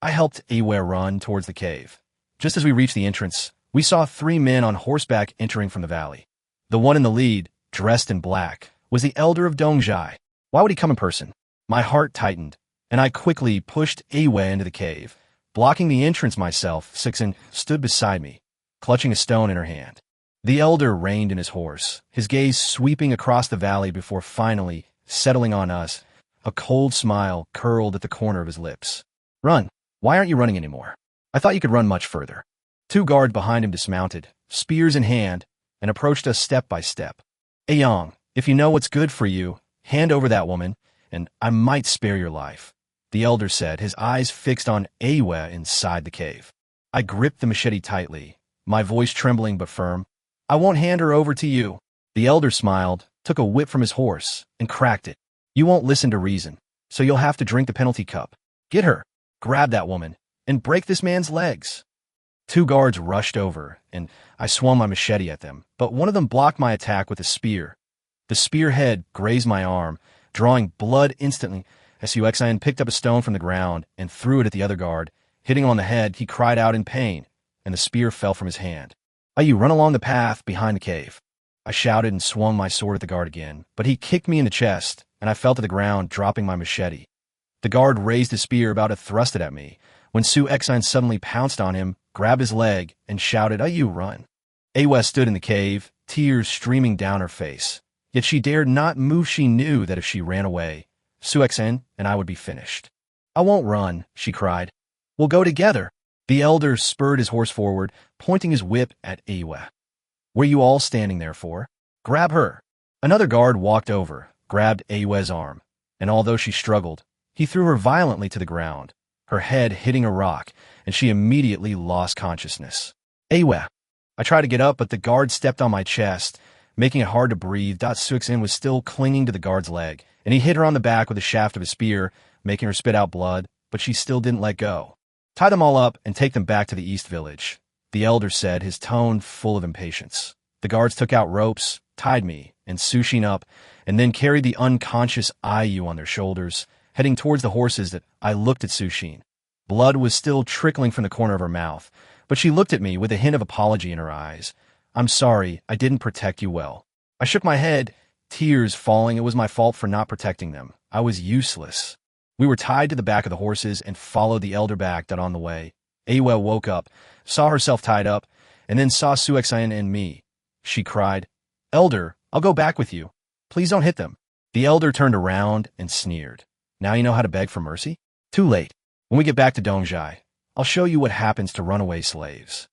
I helped Aaya run towards the cave. Just as we reached the entrance, we saw 3 men on horseback entering from the valley. The one in the lead, dressed in black, was the elder of Dongjai. Why would he come in person? My heart tightened, and I quickly pushed Aaya into the cave. Blocking the entrance myself, Sixen stood beside me, clutching a stone in her hand. The elder reined in his horse, his gaze sweeping across the valley before finally settling on us. A cold smile curled at the corner of his lips. Run. Why aren't you running anymore? I thought you could run much further. 2 guards behind him dismounted, spears in hand, and approached us step by step. Aayang, if you know what's good for you, hand over that woman, and I might spare your life, the elder said, his eyes fixed on Aaya inside the cave. I gripped the machete tightly, my voice trembling but firm. I won't hand her over to you. The elder smiled, took a whip from his horse, and cracked it. You won't listen to reason, so you'll have to drink the penalty cup. Get her, grab that woman, and break this man's legs. 2 guards rushed over, and I swung my machete at them, but one of them blocked my attack with a spear. The spearhead grazed my arm, drawing blood instantly. As Suexan picked up a stone from the ground and threw it at the other guard. Hitting him on the head, he cried out in pain, and the spear fell from his hand. Aaya, run along the path behind the cave. I shouted and swung my sword at the guard again, but he kicked me in the chest, and I fell to the ground, dropping my machete. The guard raised his spear, about to thrust it at me, when Suexan suddenly pounced on him, grabbed his leg, and shouted, Aaya, run. Aaya stood in the cave, tears streaming down her face. Yet she dared not move. She knew that if she ran away, Suexan and I would be finished. I won't run, she cried. We'll go together. The elder spurred his horse forward, pointing his whip at Aaya. Were you all standing there for? Grab her. Another guard walked over, grabbed Aya's arm, and although she struggled, he threw her violently to the ground, her head hitting a rock, and she immediately lost consciousness. Aaya. I tried to get up, but the guard stepped on my chest, making it hard to breathe. Suexan was still clinging to the guard's leg, and he hit her on the back with the shaft of his spear, making her spit out blood, but she still didn't let go. Tie them all up and take them back to the East Village, the elder said, his tone full of impatience. The guards took out ropes, tied me and Sushin up, and then carried the unconscious Aaya on their shoulders, heading towards the horses. That I looked at Sushin. Blood was still trickling from the corner of her mouth, but she looked at me with a hint of apology in her eyes. I'm sorry, I didn't protect you well. I shook my head, tears falling. It was my fault for not protecting them. I was useless. We were tied to the back of the horses and followed the elder back. On the way, Aaya woke up, saw herself tied up, and then saw Suexan and me. She cried, Elder, I'll go back with you. Please don't hit them. The elder turned around and sneered. Now you know how to beg for mercy? Too late. When we get back to Dongjai, I'll show you what happens to runaway slaves.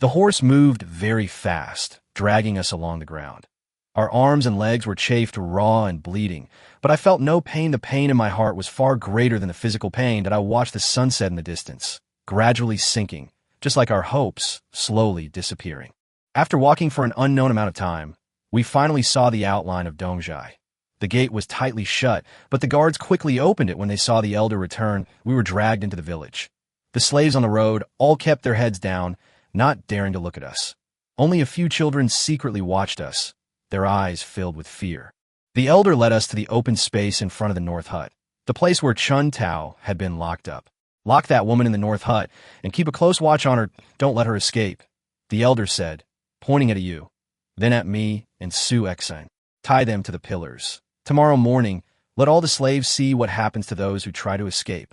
The horse moved very fast, dragging us along the ground. Our arms and legs were chafed, raw and bleeding, but I felt no pain. The pain in my heart was far greater than the physical pain. That I watched the sunset in the distance, gradually sinking, just like our hopes slowly disappearing. After walking for an unknown amount of time, we finally saw the outline of Dongjai. The gate was tightly shut, but the guards quickly opened it when they saw the elder return. We were dragged into the village. The slaves on the road all kept their heads down, not daring to look at us. Only a few children secretly watched us, their eyes filled with fear. The elder led us to the open space in front of the north hut, the place where Chun Tao had been locked up. Lock that woman in the north hut and keep a close watch on her. Don't let her escape, the elder said, pointing at you, then at me and Suexan. Tie them to the pillars. Tomorrow morning, let all the slaves see what happens to those who try to escape.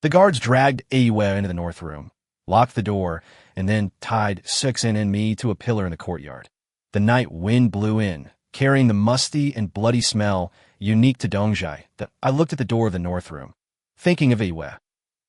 The guards dragged Aaya into the north room, locked the door, and then tied Suexan and me to a pillar in the courtyard. The night wind blew in, carrying the musty and bloody smell unique to Dongjai. That I looked at the door of the north room, thinking of Aaya.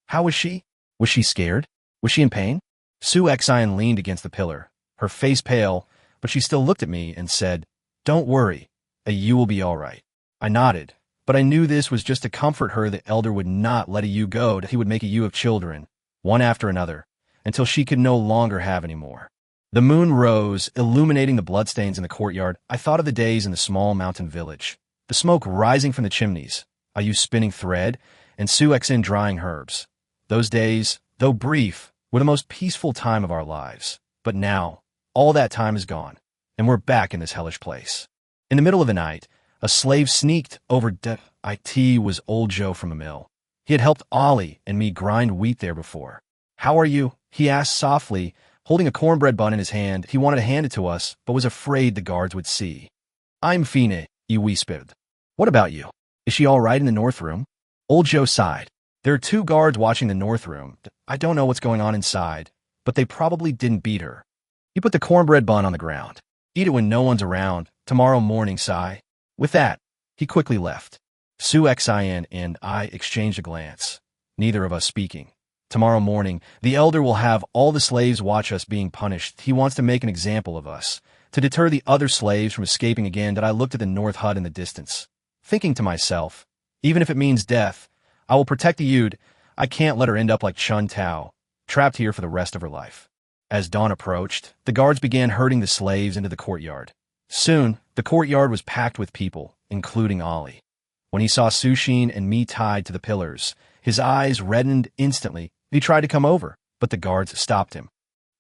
How was she? Was she scared? Was she in pain? Suexan leaned against the pillar, her face pale, but she still looked at me and said, Don't worry, Aaya will be all right. I nodded, but I knew this was just to comfort her. The elder would not let Aaya go. He would make Aaya of children, one after another, until she could no longer have any more. The moon rose, illuminating the bloodstains in the courtyard. I thought of the days in the small mountain village, the smoke rising from the chimneys, Aaya spinning thread, and Suexin drying herbs. Those days, though brief, were the most peaceful time of our lives. But now, all that time is gone, and we're back in this hellish place. In the middle of the night, a slave sneaked over it was old Joe from the mill. He had helped Ollie and me grind wheat there before. "How are you?" he asked softly, holding a cornbread bun in his hand. He wanted to hand it to us, but was afraid the guards would see. "I'm fine," he whispered. "What about you? Is she all right in the north room?" Old Joe sighed. "There are 2 guards watching the north room. I don't know what's going on inside, but they probably didn't beat her." He put the cornbread bun on the ground. "Eat it when no one's around. Tomorrow morning, Sai." With that, he quickly left. Suexin and I exchanged a glance, neither of us speaking. Tomorrow morning, the elder will have all the slaves watch us being punished. He wants to make an example of us. To deter the other slaves from escaping again, that I looked at the north hut in the distance, thinking to myself, even if it means death, I will protect the Yud. I can't let her end up like Chun Tao, trapped here for the rest of her life. As dawn approached, the guards began herding the slaves into the courtyard. Soon, the courtyard was packed with people, including Ollie. When he saw Sushin and me tied to the pillars, his eyes reddened instantly. He tried to come over, but the guards stopped him.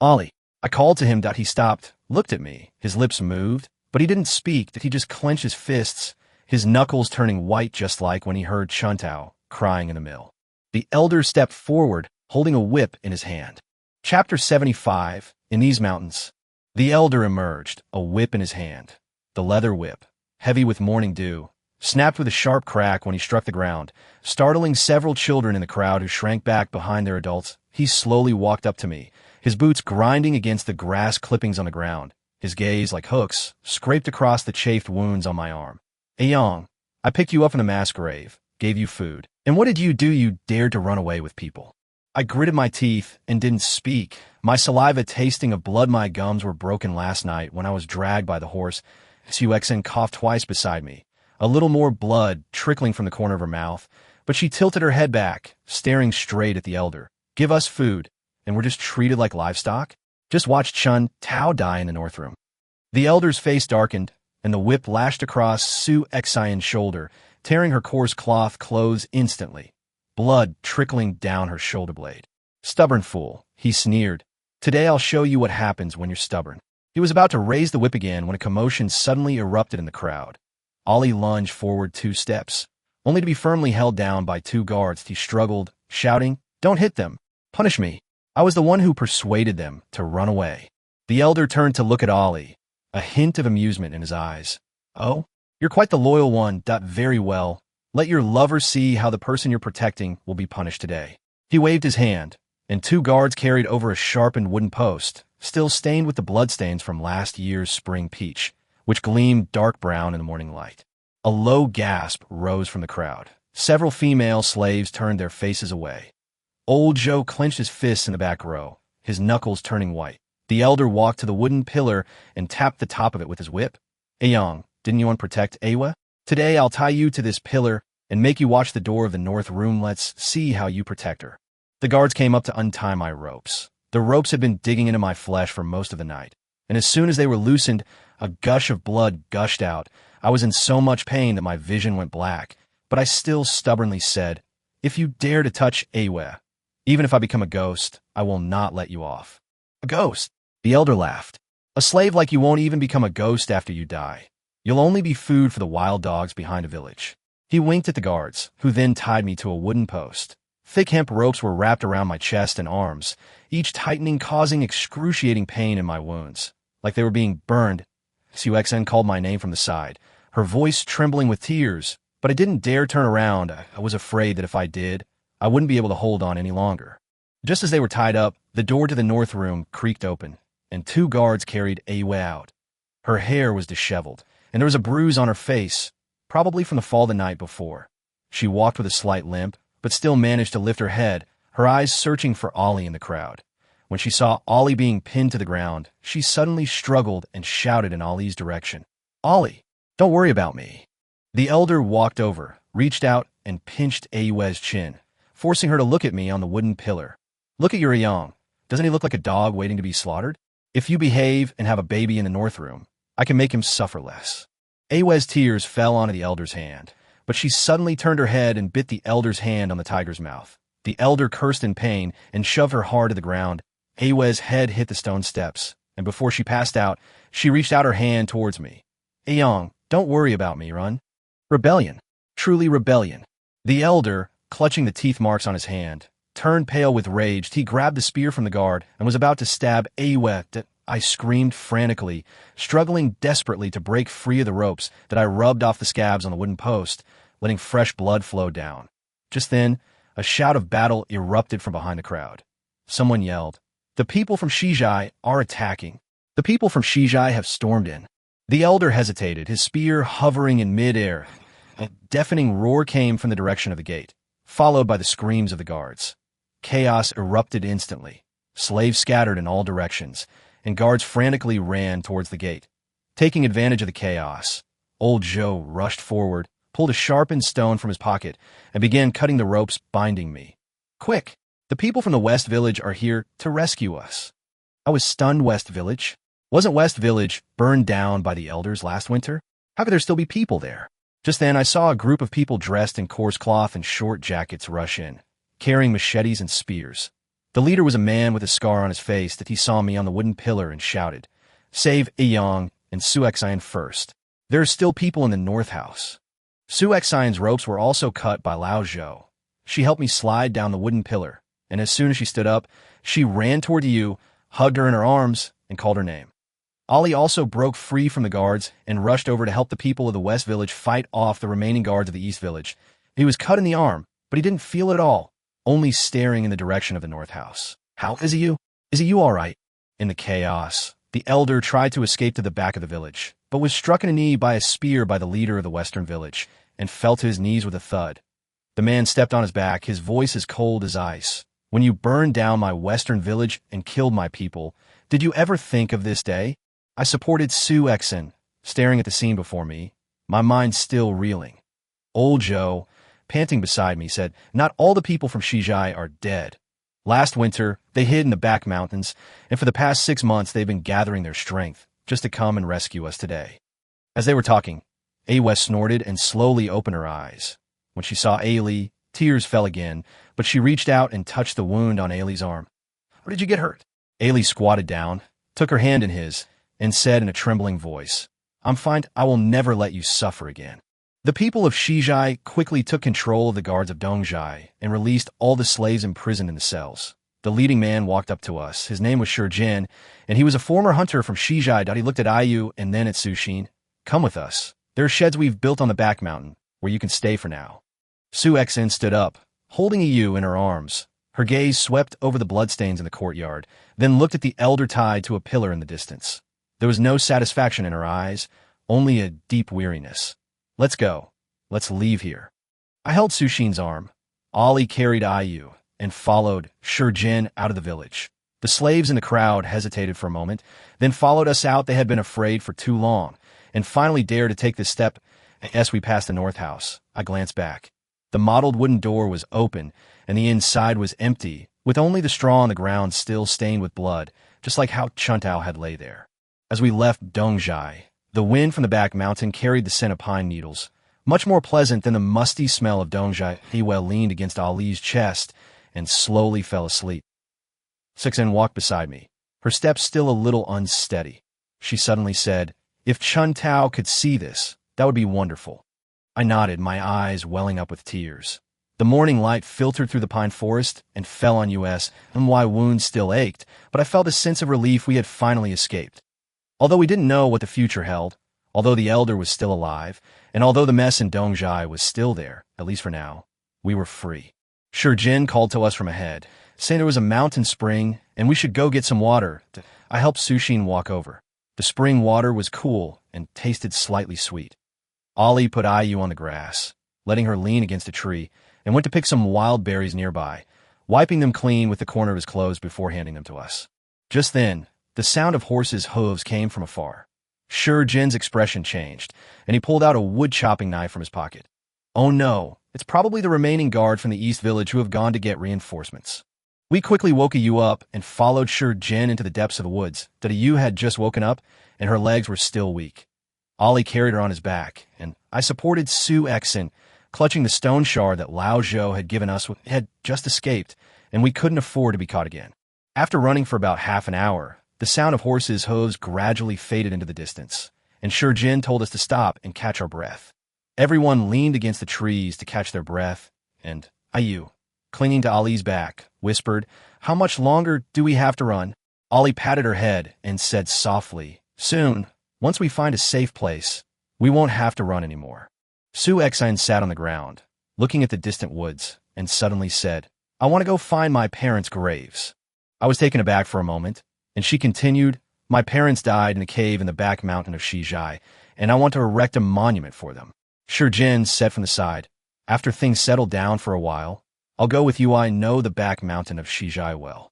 "Ollie," I called to him. He stopped, looked at me, his lips moved, but he didn't speak. He just clenched his fists, his knuckles turning white just like when he heard Chuntao crying in the mill. The elder stepped forward, holding a whip in his hand. Chapter 75, In These Mountains. The elder emerged, a whip in his hand. The leather whip, heavy with morning dew, snapped with a sharp crack when he struck the ground, startling several children in the crowd who shrank back behind their adults. He slowly walked up to me, his boots grinding against the grass clippings on the ground. His gaze, like hooks, scraped across the chafed wounds on my arm. "Ayang, I picked you up from the mass grave, gave you food. And what did you do? You dared to run away with people." I gritted my teeth and didn't speak, my saliva tasting of blood. My gums were broken last night when I was dragged by the horse. Suexin coughed twice beside me, a little more blood trickling from the corner of her mouth, but she tilted her head back, staring straight at the elder. "Give us food, and we're just treated like livestock? Just watch Chun Tao die in the north room." The elder's face darkened, and the whip lashed across Suexin's shoulder, tearing her coarse cloth clothes instantly, blood trickling down her shoulder blade. "Stubborn fool," he sneered. "Today I'll show you what happens when you're stubborn." He was about to raise the whip again when a commotion suddenly erupted in the crowd. Ollie lunged forward 2 steps, only to be firmly held down by 2 guards. He struggled, shouting, "Don't hit them! Punish me! I was the one who persuaded them to run away." The elder turned to look at Ollie, a hint of amusement in his eyes. "Oh? You're quite the loyal one. Very well. Let your lover see how the person you're protecting will be punished today." He waved his hand, and 2 guards carried over a sharpened wooden post, still stained with the bloodstains from last year's spring peach, which gleamed dark brown in the morning light. A low gasp rose from the crowd. Several female slaves turned their faces away. Old Joe clenched his fists in the back row, his knuckles turning white. The elder walked to the wooden pillar and tapped the top of it with his whip. "Ayang, didn't you want to protect Aaya? Today I'll tie you to this pillar and make you watch the door of the north room. Let's see how you protect her." The guards came up to untie my ropes. The ropes had been digging into my flesh for most of the night, and as soon as they were loosened, a gush of blood gushed out. I was in so much pain that my vision went black, but I still stubbornly said, "If you dare to touch Aaya, even if I become a ghost, I will not let you off." "A ghost?" The elder laughed. "A slave like you won't even become a ghost after you die. You'll only be food for the wild dogs behind a village." He winked at the guards, who then tied me to a wooden post. Thick hemp ropes were wrapped around my chest and arms, each tightening, causing excruciating pain in my wounds, like they were being burned. Suexin called my name from the side, her voice trembling with tears, but I didn't dare turn around. I was afraid that if I did, I wouldn't be able to hold on any longer. Just as they were tied up, the door to the north room creaked open, and 2 guards carried Aaya out. Her hair was disheveled, and there was a bruise on her face, probably from the fall the night before. She walked with a slight limp, but still managed to lift her head, her eyes searching for Ollie in the crowd. When she saw Ollie being pinned to the ground, she suddenly struggled and shouted in Ollie's direction, "Ollie, don't worry about me." The elder walked over, reached out, and pinched Aaya's chin, forcing her to look at me on the wooden pillar. "Look at your Ayang. Doesn't he look like a dog waiting to be slaughtered? If you behave and have a baby in the north room, I can make him suffer less." Aaya's tears fell onto the elder's hand, but but she suddenly turned her head and bit the elder's hand on the tiger's mouth. The elder cursed in pain and shoved her hard to the ground. Aaya's head hit the stone steps, and before she passed out, she reached out her hand towards me. Aayang, don't worry about me, run. Rebellion. Truly rebellion. The elder, clutching the teeth marks on his hand, turned pale with rage. He grabbed the spear from the guard and was about to stab Aaya. I screamed frantically, struggling desperately to break free of the ropes that I rubbed off the scabs on the wooden post, letting fresh blood flow down. Just then, a shout of battle erupted from behind the crowd. Someone yelled, "The people from Shijai are attacking. The people from Shijai have stormed in." The elder hesitated, his spear hovering in midair. A deafening roar came from the direction of the gate, followed by the screams of the guards. Chaos erupted instantly. Slaves scattered in all directions, and guards frantically ran towards the gate. Taking advantage of the chaos, old Joe rushed forward, pulled a sharpened stone from his pocket, and began cutting the ropes binding me. "Quick! The people from the West Village are here to rescue us." I was stunned. West Village? Wasn't West Village burned down by the elders last winter? How could there still be people there? Just then, I saw a group of people dressed in coarse cloth and short jackets rush in, carrying machetes and spears. The leader was a man with a scar on his face that he saw me on the wooden pillar and shouted, "Save Aayang and Suexian first. There are still people in the North House." Suexian's ropes were also cut by Lao Zhou. She helped me slide down the wooden pillar, and as soon as she stood up, she ran toward you, hugged her in her arms, and called her name. Ali also broke free from the guards and rushed over to help the people of the West Village fight off the remaining guards of the East Village. He was cut in the arm, but he didn't feel it at all, only staring in the direction of the North House. "How is it you? Is it you all right?" In the chaos, the elder tried to escape to the back of the village, but was struck in the knee by a spear by the leader of the Western Village, and fell to his knees with a thud. The man stepped on his back, his voice as cold as ice. "When you burned down my Western Village and killed my people, did you ever think of this day?" I supported Suexian, staring at the scene before me, my mind still reeling. Old Joe, panting beside me, said, "Not all the people from Shijai are dead. Last winter, they hid in the back mountains, and for the past 6 months they've been gathering their strength just to come and rescue us today." As they were talking, Aaya snorted and slowly opened her eyes. When she saw Ailey, tears fell again, but she reached out and touched the wound on Ailey's arm. "Where did you get hurt?" Ailey squatted down, took her hand in his, and said in a trembling voice, "I'm fine. I will never let you suffer again." The people of Shijai quickly took control of the guards of Dongjai and released all the slaves imprisoned in the cells. The leading man walked up to us. His name was Shurjin, and he was a former hunter from Shijai. He looked at Ayu and then at Sushin. "Come with us. There are sheds we've built on the back mountain, where you can stay for now." Suexian stood up, holding Ayu in her arms. Her gaze swept over the bloodstains in the courtyard, then looked at the elder tied to a pillar in the distance. There was no satisfaction in her eyes, only a deep weariness. "Let's go. Let's leave here." I held Sushin's arm. Ali carried Ayu and followed Shurjin out of the village. The slaves in the crowd hesitated for a moment, then followed us out. They had been afraid for too long, and finally dared to take this step. As we passed the North House, I glanced back. The mottled wooden door was open, and the inside was empty, with only the straw on the ground still stained with blood, just like how Chuntao had lay there. As we left Dongjai, the wind from the back mountain carried the scent of pine needles, much more pleasant than the musty smell of Dongjai. Aaya leaned against Ali's chest and slowly fell asleep. Suexian walked beside me, her steps still a little unsteady. She suddenly said, "If Chuntao could see this, that would be wonderful." I nodded, my eyes welling up with tears. The morning light filtered through the pine forest and fell on us, and my wounds still ached, but I felt a sense of relief. We had finally escaped. Although we didn't know what the future held, although the elder was still alive, and although the mess in Dongjai was still there, at least for now, we were free. Shurjin called to us from ahead, saying there was a mountain spring and we should go get some water. I helped Sushin walk over. The spring water was cool and tasted slightly sweet. Ali put Ayu on the grass, letting her lean against a tree, and went to pick some wild berries nearby, wiping them clean with the corner of his clothes before handing them to us. Just then, the sound of horses' hooves came from afar. Shurjin's expression changed, and he pulled out a wood-chopping knife from his pocket. "Oh no, it's probably the remaining guard from the East Village who have gone to get reinforcements." We quickly woke Ayu up and followed Shurjin into the depths of the woods. Ayu had just woken up, and her legs were still weak. Ali carried her on his back, and I supported Suexian, clutching the stone shard that Lao Zhou had given us had just escaped, and we couldn't afford to be caught again. After running for about half an hour, the sound of horses' hooves gradually faded into the distance, and Shurjin told us to stop and catch our breath. Everyone leaned against the trees to catch their breath, and Aaya, clinging to Ali's back, whispered, "How much longer do we have to run?" Ali patted her head and said softly, "Soon, once we find a safe place, we won't have to run anymore." Su Exine sat on the ground, looking at the distant woods, and suddenly said, "I want to go find my parents' graves." I was taken aback for a moment, and she continued, "My parents died in a cave in the back mountain of Shijai, and I want to erect a monument for them." Shurjin said from the side, "After things settle down for a while, I'll go with you. I know the back mountain of Shijai well."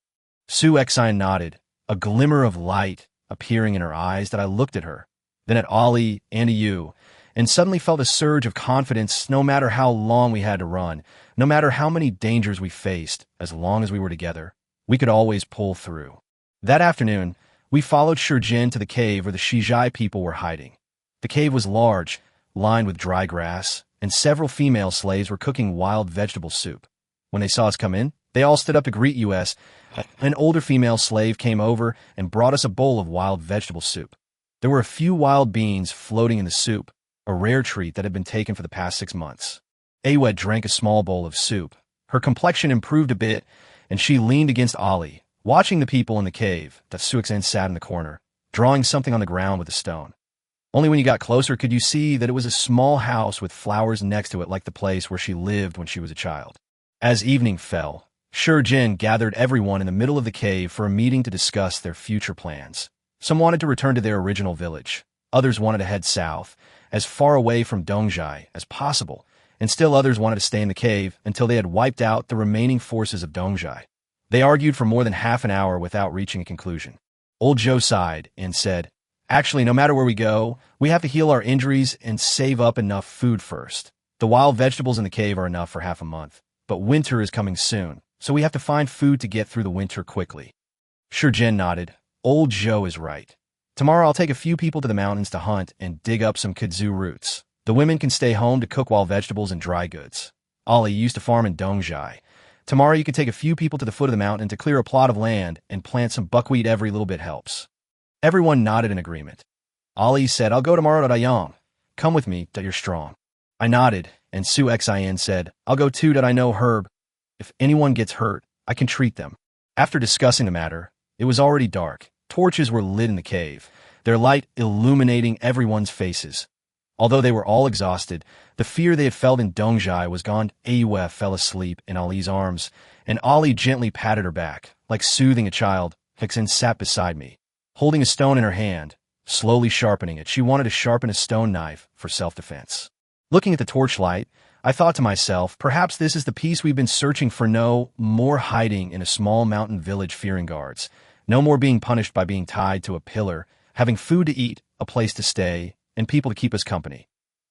Su Exine nodded, a glimmer of light appearing in her eyes that I looked at her, then at Ali and Aaya, and suddenly felt a surge of confidence. No matter how long we had to run, no matter how many dangers we faced, as long as we were together, we could always pull through. That afternoon, we followed Shurjin to the cave where the Shijai people were hiding. The cave was large, lined with dry grass, and several female slaves were cooking wild vegetable soup. When they saw us come in, they all stood up to greet us. An older female slave came over and brought us a bowl of wild vegetable soup. There were a few wild beans floating in the soup, a rare treat that had been taken for the past 6 months. Aaya drank a small bowl of soup. Her complexion improved a bit, and she leaned against Ali, watching the people in the cave. That Suixen sat in the corner, drawing something on the ground with a stone. Only when you got closer could you see that it was a small house with flowers next to it, like the place where she lived when she was a child. As evening fell, Shurjin gathered everyone in the middle of the cave for a meeting to discuss their future plans. Some wanted to return to their original village. Others wanted to head south, as far away from Dongjai as possible, and still others wanted to stay in the cave until they had wiped out the remaining forces of Dongjai. They argued for more than half an hour without reaching a conclusion. Old Joe sighed and said, "Actually, no matter where we go, we have to heal our injuries and save up enough food first. The wild vegetables in the cave are enough for half a month, but winter is coming soon, so we have to find food to get through the winter quickly." Shurjin nodded. Old Joe is right. Tomorrow I'll take a few people to the mountains to hunt and dig up some kudzu roots. The women can stay home to cook wild vegetables and dry goods. Ali used to farm in Dongjai. Tomorrow you can take a few people to the foot of the mountain to clear a plot of land and plant some buckwheat. Every little bit helps. Everyone nodded in agreement. Ali said, "I'll go tomorrow to Dayang. Come with me, that you're strong." I nodded, and Su Xian said, "I'll go too, that I know herb. If anyone gets hurt, I can treat them." After discussing the matter, it was already dark. Torches were lit in the cave, their light illuminating everyone's faces. Although they were all exhausted, the fear they had felt in Dongjai was gone. Aaya fell asleep in Ali's arms, and Ali gently patted her back, like soothing a child. Hixen sat beside me, holding a stone in her hand, slowly sharpening it. She wanted to sharpen a stone knife for self-defense. Looking at the torchlight, I thought to myself, perhaps this is the peace we've been searching for. No more hiding in a small mountain village fearing guards. No more being punished by being tied to a pillar, having food to eat, a place to stay, and people to keep us company.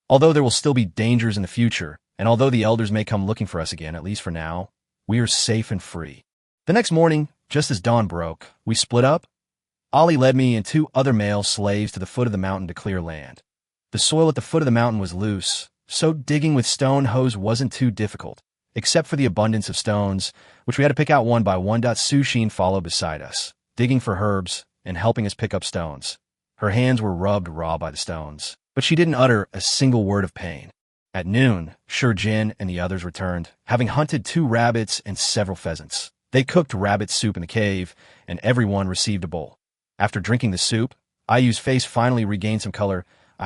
Although there will still be dangers in the future, and although the elders may come looking for us again, at least for now, we are safe and free. The next morning, just as dawn broke, we split up. Ali led me and 2 other male slaves to the foot of the mountain to clear land. The soil at the foot of the mountain was loose, so digging with stone hoes wasn't too difficult, except for the abundance of stones, which we had to pick out one by one. Sushin followed beside us, digging for herbs and helping us pick up stones. Her hands were rubbed raw by the stones, but she didn't utter a single word of pain. At noon, Shurjin and the others returned, having hunted 2 rabbits and several pheasants. They cooked rabbit soup in the cave, and everyone received a bowl. After drinking the soup, Ayu's face finally regained some color.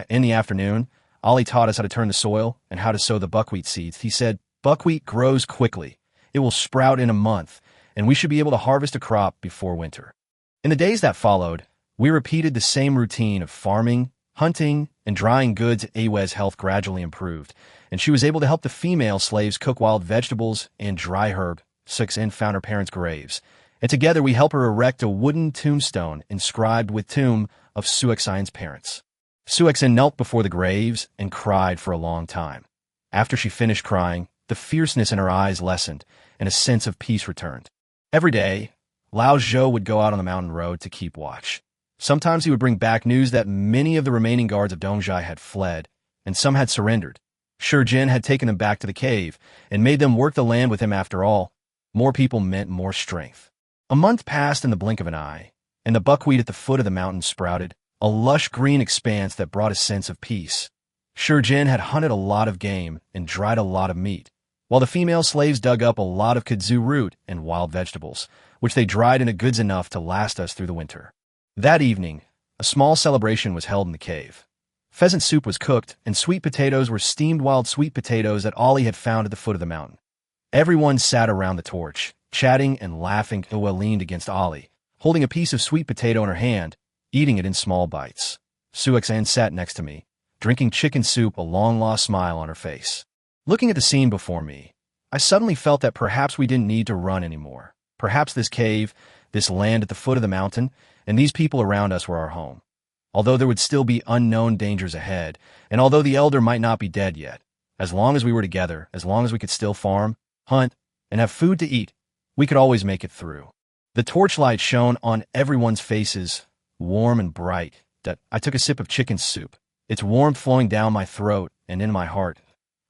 In the afternoon, Ali taught us how to turn the soil and how to sow the buckwheat seeds. He said, "Buckwheat grows quickly. It will sprout in a month, and we should be able to harvest a crop before winter." In the days that followed, we repeated the same routine of farming, hunting, and drying goods. Aaya's health gradually improved, and she was able to help the female slaves cook wild vegetables and dry herb. Suixen found her parents' graves, and together we helped her erect a wooden tombstone inscribed with tomb of Suixen's parents. Suixen knelt before the graves and cried for a long time. After she finished crying, the fierceness in her eyes lessened, and a sense of peace returned. Every day, Lao Zhou would go out on the mountain road to keep watch. Sometimes he would bring back news that many of the remaining guards of Dongjai had fled, and some had surrendered. Jin had taken them back to the cave and made them work the land with him after all. More people meant more strength. A month passed in the blink of an eye, and the buckwheat at the foot of the mountain sprouted, a lush green expanse that brought a sense of peace. Jin had hunted a lot of game and dried a lot of meat, while the female slaves dug up a lot of kudzu root and wild vegetables, which they dried into goods enough to last us through the winter. That evening, a small celebration was held in the cave. Pheasant soup was cooked, and sweet potatoes were steamed wild sweet potatoes that Ollie had found at the foot of the mountain. Everyone sat around the torch, chatting and laughing. Aaya leaned against Ollie, holding a piece of sweet potato in her hand, eating it in small bites. Suexan sat next to me, drinking chicken soup, a long-lost smile on her face. Looking at the scene before me, I suddenly felt that perhaps we didn't need to run anymore. Perhaps this cave, this land at the foot of the mountain, and these people around us were our home. Although there would still be unknown dangers ahead, and although the elder might not be dead yet, as long as we were together, as long as we could still farm, hunt, and have food to eat, we could always make it through. The torchlight shone on everyone's faces, warm and bright. I took a sip of chicken soup, its warmth flowing down my throat and in my heart.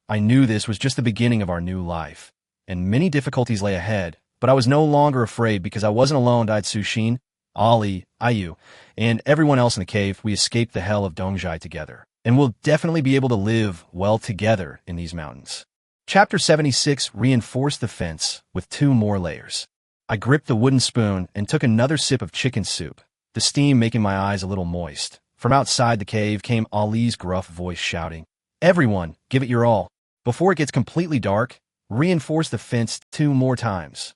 I knew this was just the beginning of our new life, and many difficulties lay ahead, but I was no longer afraid because I wasn't alone. Died Sushin, Ollie, Aaya, and everyone else in the cave. We escaped the hell of Dongjai together, and we'll definitely be able to live well together in these mountains. Chapter 76 reinforced the fence with 2 more layers. I gripped the wooden spoon and took another sip of chicken soup, the steam making my eyes a little moist. From outside the cave came Ali's gruff voice shouting, "Everyone, give it your all. Before it gets completely dark, reinforce the fence 2 more times."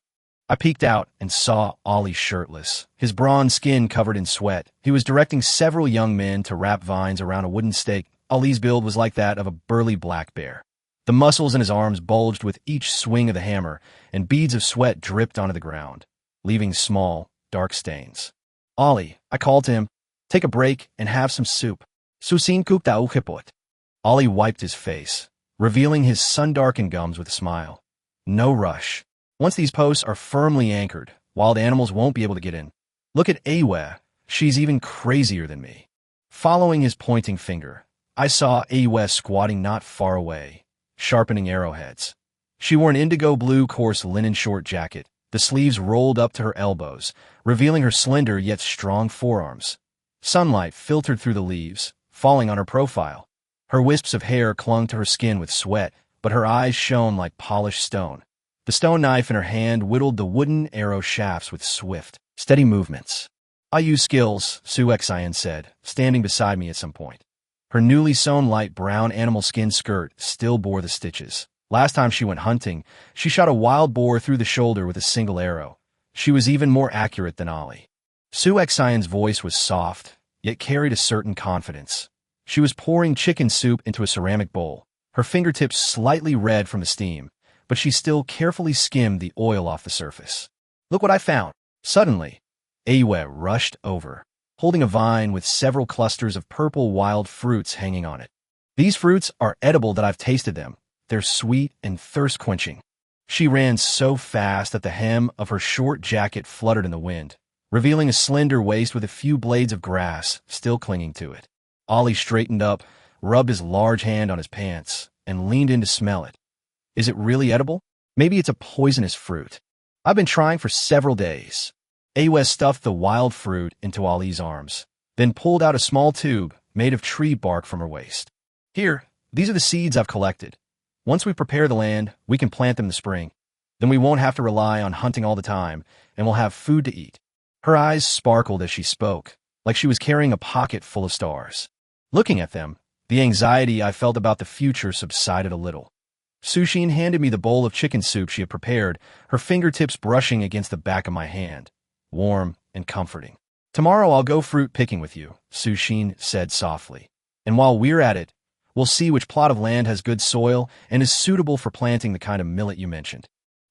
I peeked out and saw Ollie shirtless, his bronze skin covered in sweat. He was directing several young men to wrap vines around a wooden stake. Ollie's build was like that of a burly black bear. The muscles in his arms bulged with each swing of the hammer, and beads of sweat dripped onto the ground, leaving small, dark stains. "Ollie," I called to him, "take a break and have some soup." Susin kukta ukipot. Ollie wiped his face, revealing his sun-darkened gums with a smile. "No rush. Once these posts are firmly anchored, wild animals won't be able to get in. Look at Aaya. She's even crazier than me." Following his pointing finger, I saw Aaya squatting not far away, sharpening arrowheads. She wore an indigo blue coarse linen short jacket, the sleeves rolled up to her elbows, revealing her slender yet strong forearms. Sunlight filtered through the leaves, falling on her profile. Her wisps of hair clung to her skin with sweat, but her eyes shone like polished stone. The stone knife in her hand whittled the wooden arrow shafts with swift, steady movements. "I use skills," Suexan said, standing beside me at some point. Her newly sewn light brown animal skin skirt still bore the stitches. Last time she went hunting, she shot a wild boar through the shoulder with a single arrow. She was even more accurate than Ollie. Suexan's voice was soft, yet carried a certain confidence. She was pouring chicken soup into a ceramic bowl, her fingertips slightly red from the steam, but she still carefully skimmed the oil off the surface. "Look what I found." Suddenly, Aaya rushed over, holding a vine with several clusters of purple wild fruits hanging on it. "These fruits are edible. That I've tasted them. They're sweet and thirst-quenching." She ran so fast that the hem of her short jacket fluttered in the wind, revealing a slender waist with a few blades of grass still clinging to it. Ollie straightened up, rubbed his large hand on his pants, and leaned in to smell it. "Is it really edible? Maybe it's a poisonous fruit. I've been trying for several days." Aaya stuffed the wild fruit into Ollie's arms, then pulled out a small tube made of tree bark from her waist. "Here, these are the seeds I've collected. Once we prepare the land, we can plant them in the spring. Then we won't have to rely on hunting all the time, and we'll have food to eat." Her eyes sparkled as she spoke, like she was carrying a pocket full of stars. Looking at them, the anxiety I felt about the future subsided a little. Sushin handed me the bowl of chicken soup she had prepared, her fingertips brushing against the back of my hand, warm and comforting. "Tomorrow I'll go fruit picking with you," Sushin said softly. "And while we're at it, we'll see which plot of land has good soil and is suitable for planting the kind of millet you mentioned."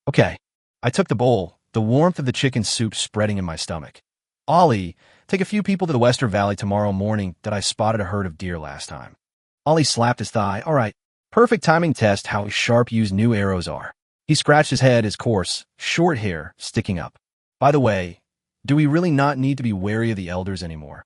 "Okay." I took the bowl, the warmth of the chicken soup spreading in my stomach. "Ollie, take a few people to the Western Valley tomorrow morning. That I spotted a herd of deer last time." Ollie slapped his thigh. "All right. Perfect timing test how sharp used new arrows are." He scratched his head, his coarse, short hair sticking up. "By the way, do we really not need to be wary of the elders anymore?"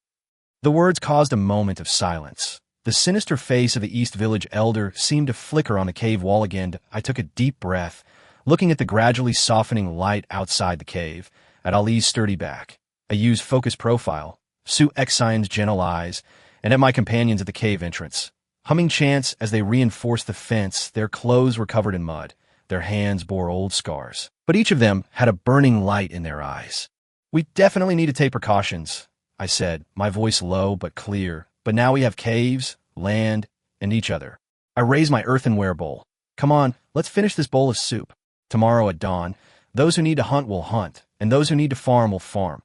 The words caused a moment of silence. The sinister face of the East Village elder seemed to flicker on the cave wall again. I took a deep breath, looking at the gradually softening light outside the cave, at Ali's sturdy back. I used focus profile, Su Xian's gentle eyes, and at my companions at the cave entrance. Humming chants as they reinforced the fence, their clothes were covered in mud. Their hands bore old scars. But each of them had a burning light in their eyes. "We definitely need to take precautions," I said, my voice low but clear. "But now we have caves, land, and each other." I raised my earthenware bowl. "Come on, let's finish this bowl of soup. Tomorrow at dawn, those who need to hunt will hunt, and those who need to farm will farm.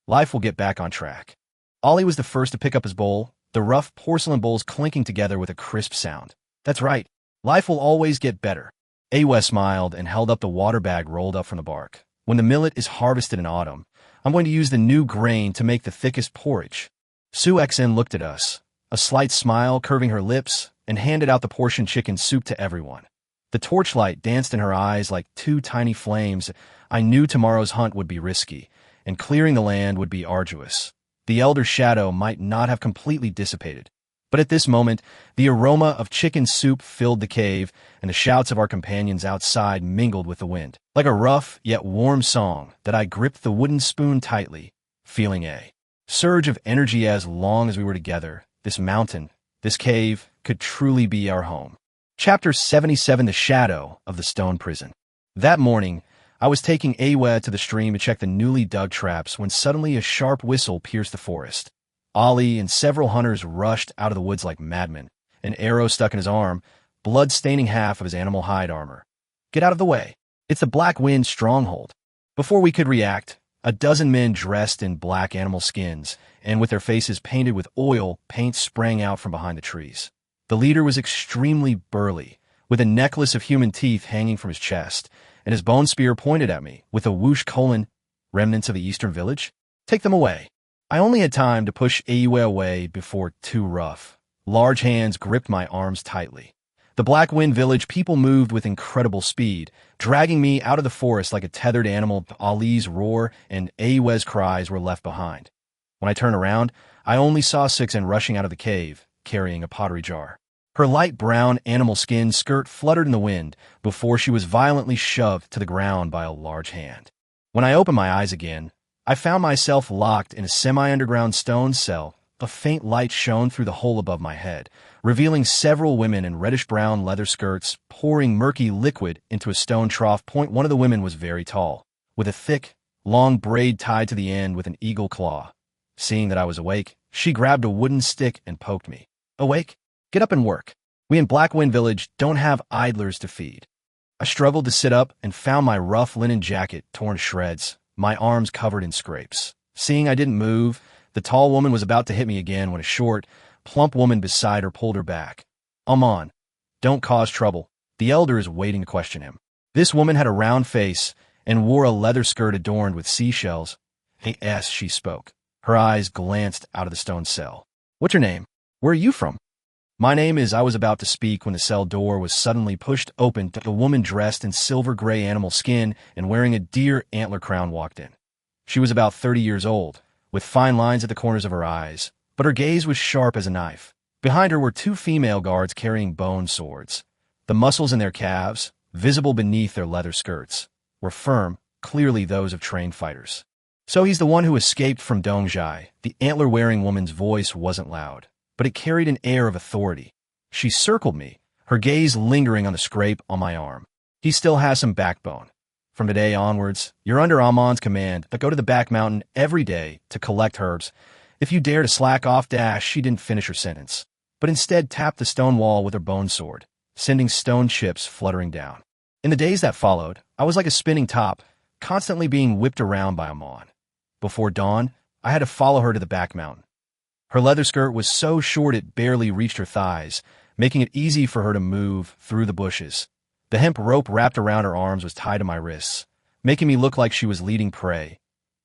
Life will get back on track." Ollie was the first to pick up his bowl, the rough porcelain bowls clinking together with a crisp sound. "That's right. Life will always get better." Aaya smiled and held up the water bag rolled up from the bark. "When the millet is harvested in autumn, I'm going to use the new grain to make the thickest porridge." Su Xian looked at us, a slight smile curving her lips, and handed out the portioned chicken soup to everyone. The torchlight danced in her eyes like two tiny flames. I knew tomorrow's hunt would be risky, and clearing the land would be arduous. The elder's shadow might not have completely dissipated, but at this moment, the aroma of chicken soup filled the cave, and the shouts of our companions outside mingled with the wind. Like a rough yet warm song that I gripped the wooden spoon tightly, feeling a surge of energy. As long as we were together, this mountain, this cave, could truly be our home. Chapter 77: The Shadow of the Stone Prison. That morning, I was taking Aaya to the stream to check the newly dug traps when suddenly a sharp whistle pierced the forest. Ali and several hunters rushed out of the woods like madmen, an arrow stuck in his arm, blood staining half of his animal hide armor. "Get out of the way. It's the Black Wind stronghold." Before we could react, a dozen men dressed in black animal skins and with their faces painted with oil paint sprang out from behind the trees. The leader was extremely burly, with a necklace of human teeth hanging from his chest, and his bone spear pointed at me with a whoosh colon, "Remnants of the Eastern Village? Take them away." I only had time to push Aaya away before too rough. Large hands gripped my arms tightly. The Black Wind Village people moved with incredible speed, dragging me out of the forest like a tethered animal. Ali's roar and Aaya's cries were left behind. When I turned around, I only saw Su Xian rushing out of the cave, carrying a pottery jar. Her light brown animal skin skirt fluttered in the wind before she was violently shoved to the ground by a large hand. When I opened my eyes again, I found myself locked in a semi-underground stone cell. A faint light shone through the hole above my head, revealing several women in reddish-brown leather skirts pouring murky liquid into a stone trough. One of the women was very tall, with a thick, long braid tied to the end with an eagle claw. Seeing that I was awake, she grabbed a wooden stick and poked me. "Awake? Get up and work. We in Black Wind Village don't have idlers to feed." I struggled to sit up and found my rough linen jacket torn to shreds, my arms covered in scrapes. Seeing I didn't move, the tall woman was about to hit me again when a short, plump woman beside her pulled her back. "On, don't cause trouble. The elder is waiting to question him." This woman had a round face and wore a leather skirt adorned with seashells. "Yes," she spoke. Her eyes glanced out of the stone cell. "What's your name? Where are you from?" "My name is—" I was about to speak when the cell door was suddenly pushed open. A woman dressed in silver-gray animal skin and wearing a deer antler crown walked in. She was about 30 years old, with fine lines at the corners of her eyes, but her gaze was sharp as a knife. Behind her were two female guards carrying bone swords. The muscles in their calves, visible beneath their leather skirts, were firm, clearly those of trained fighters. "So he's the one who escaped from Dongjai." The antler-wearing woman's voice wasn't loud, but it carried an air of authority. She circled me, her gaze lingering on the scrape on my arm. "He still has some backbone. From today onwards, you're under Amon's command, but go to the back mountain every day to collect herbs. If you dare to slack off—" She didn't finish her sentence, but instead tapped the stone wall with her bone sword, sending stone chips fluttering down. In the days that followed, I was like a spinning top, constantly being whipped around by Amon. Before dawn, I had to follow her to the back mountain. Her leather skirt was so short it barely reached her thighs, making it easy for her to move through the bushes. The hemp rope wrapped around her arms was tied to my wrists, making me look like she was leading prey.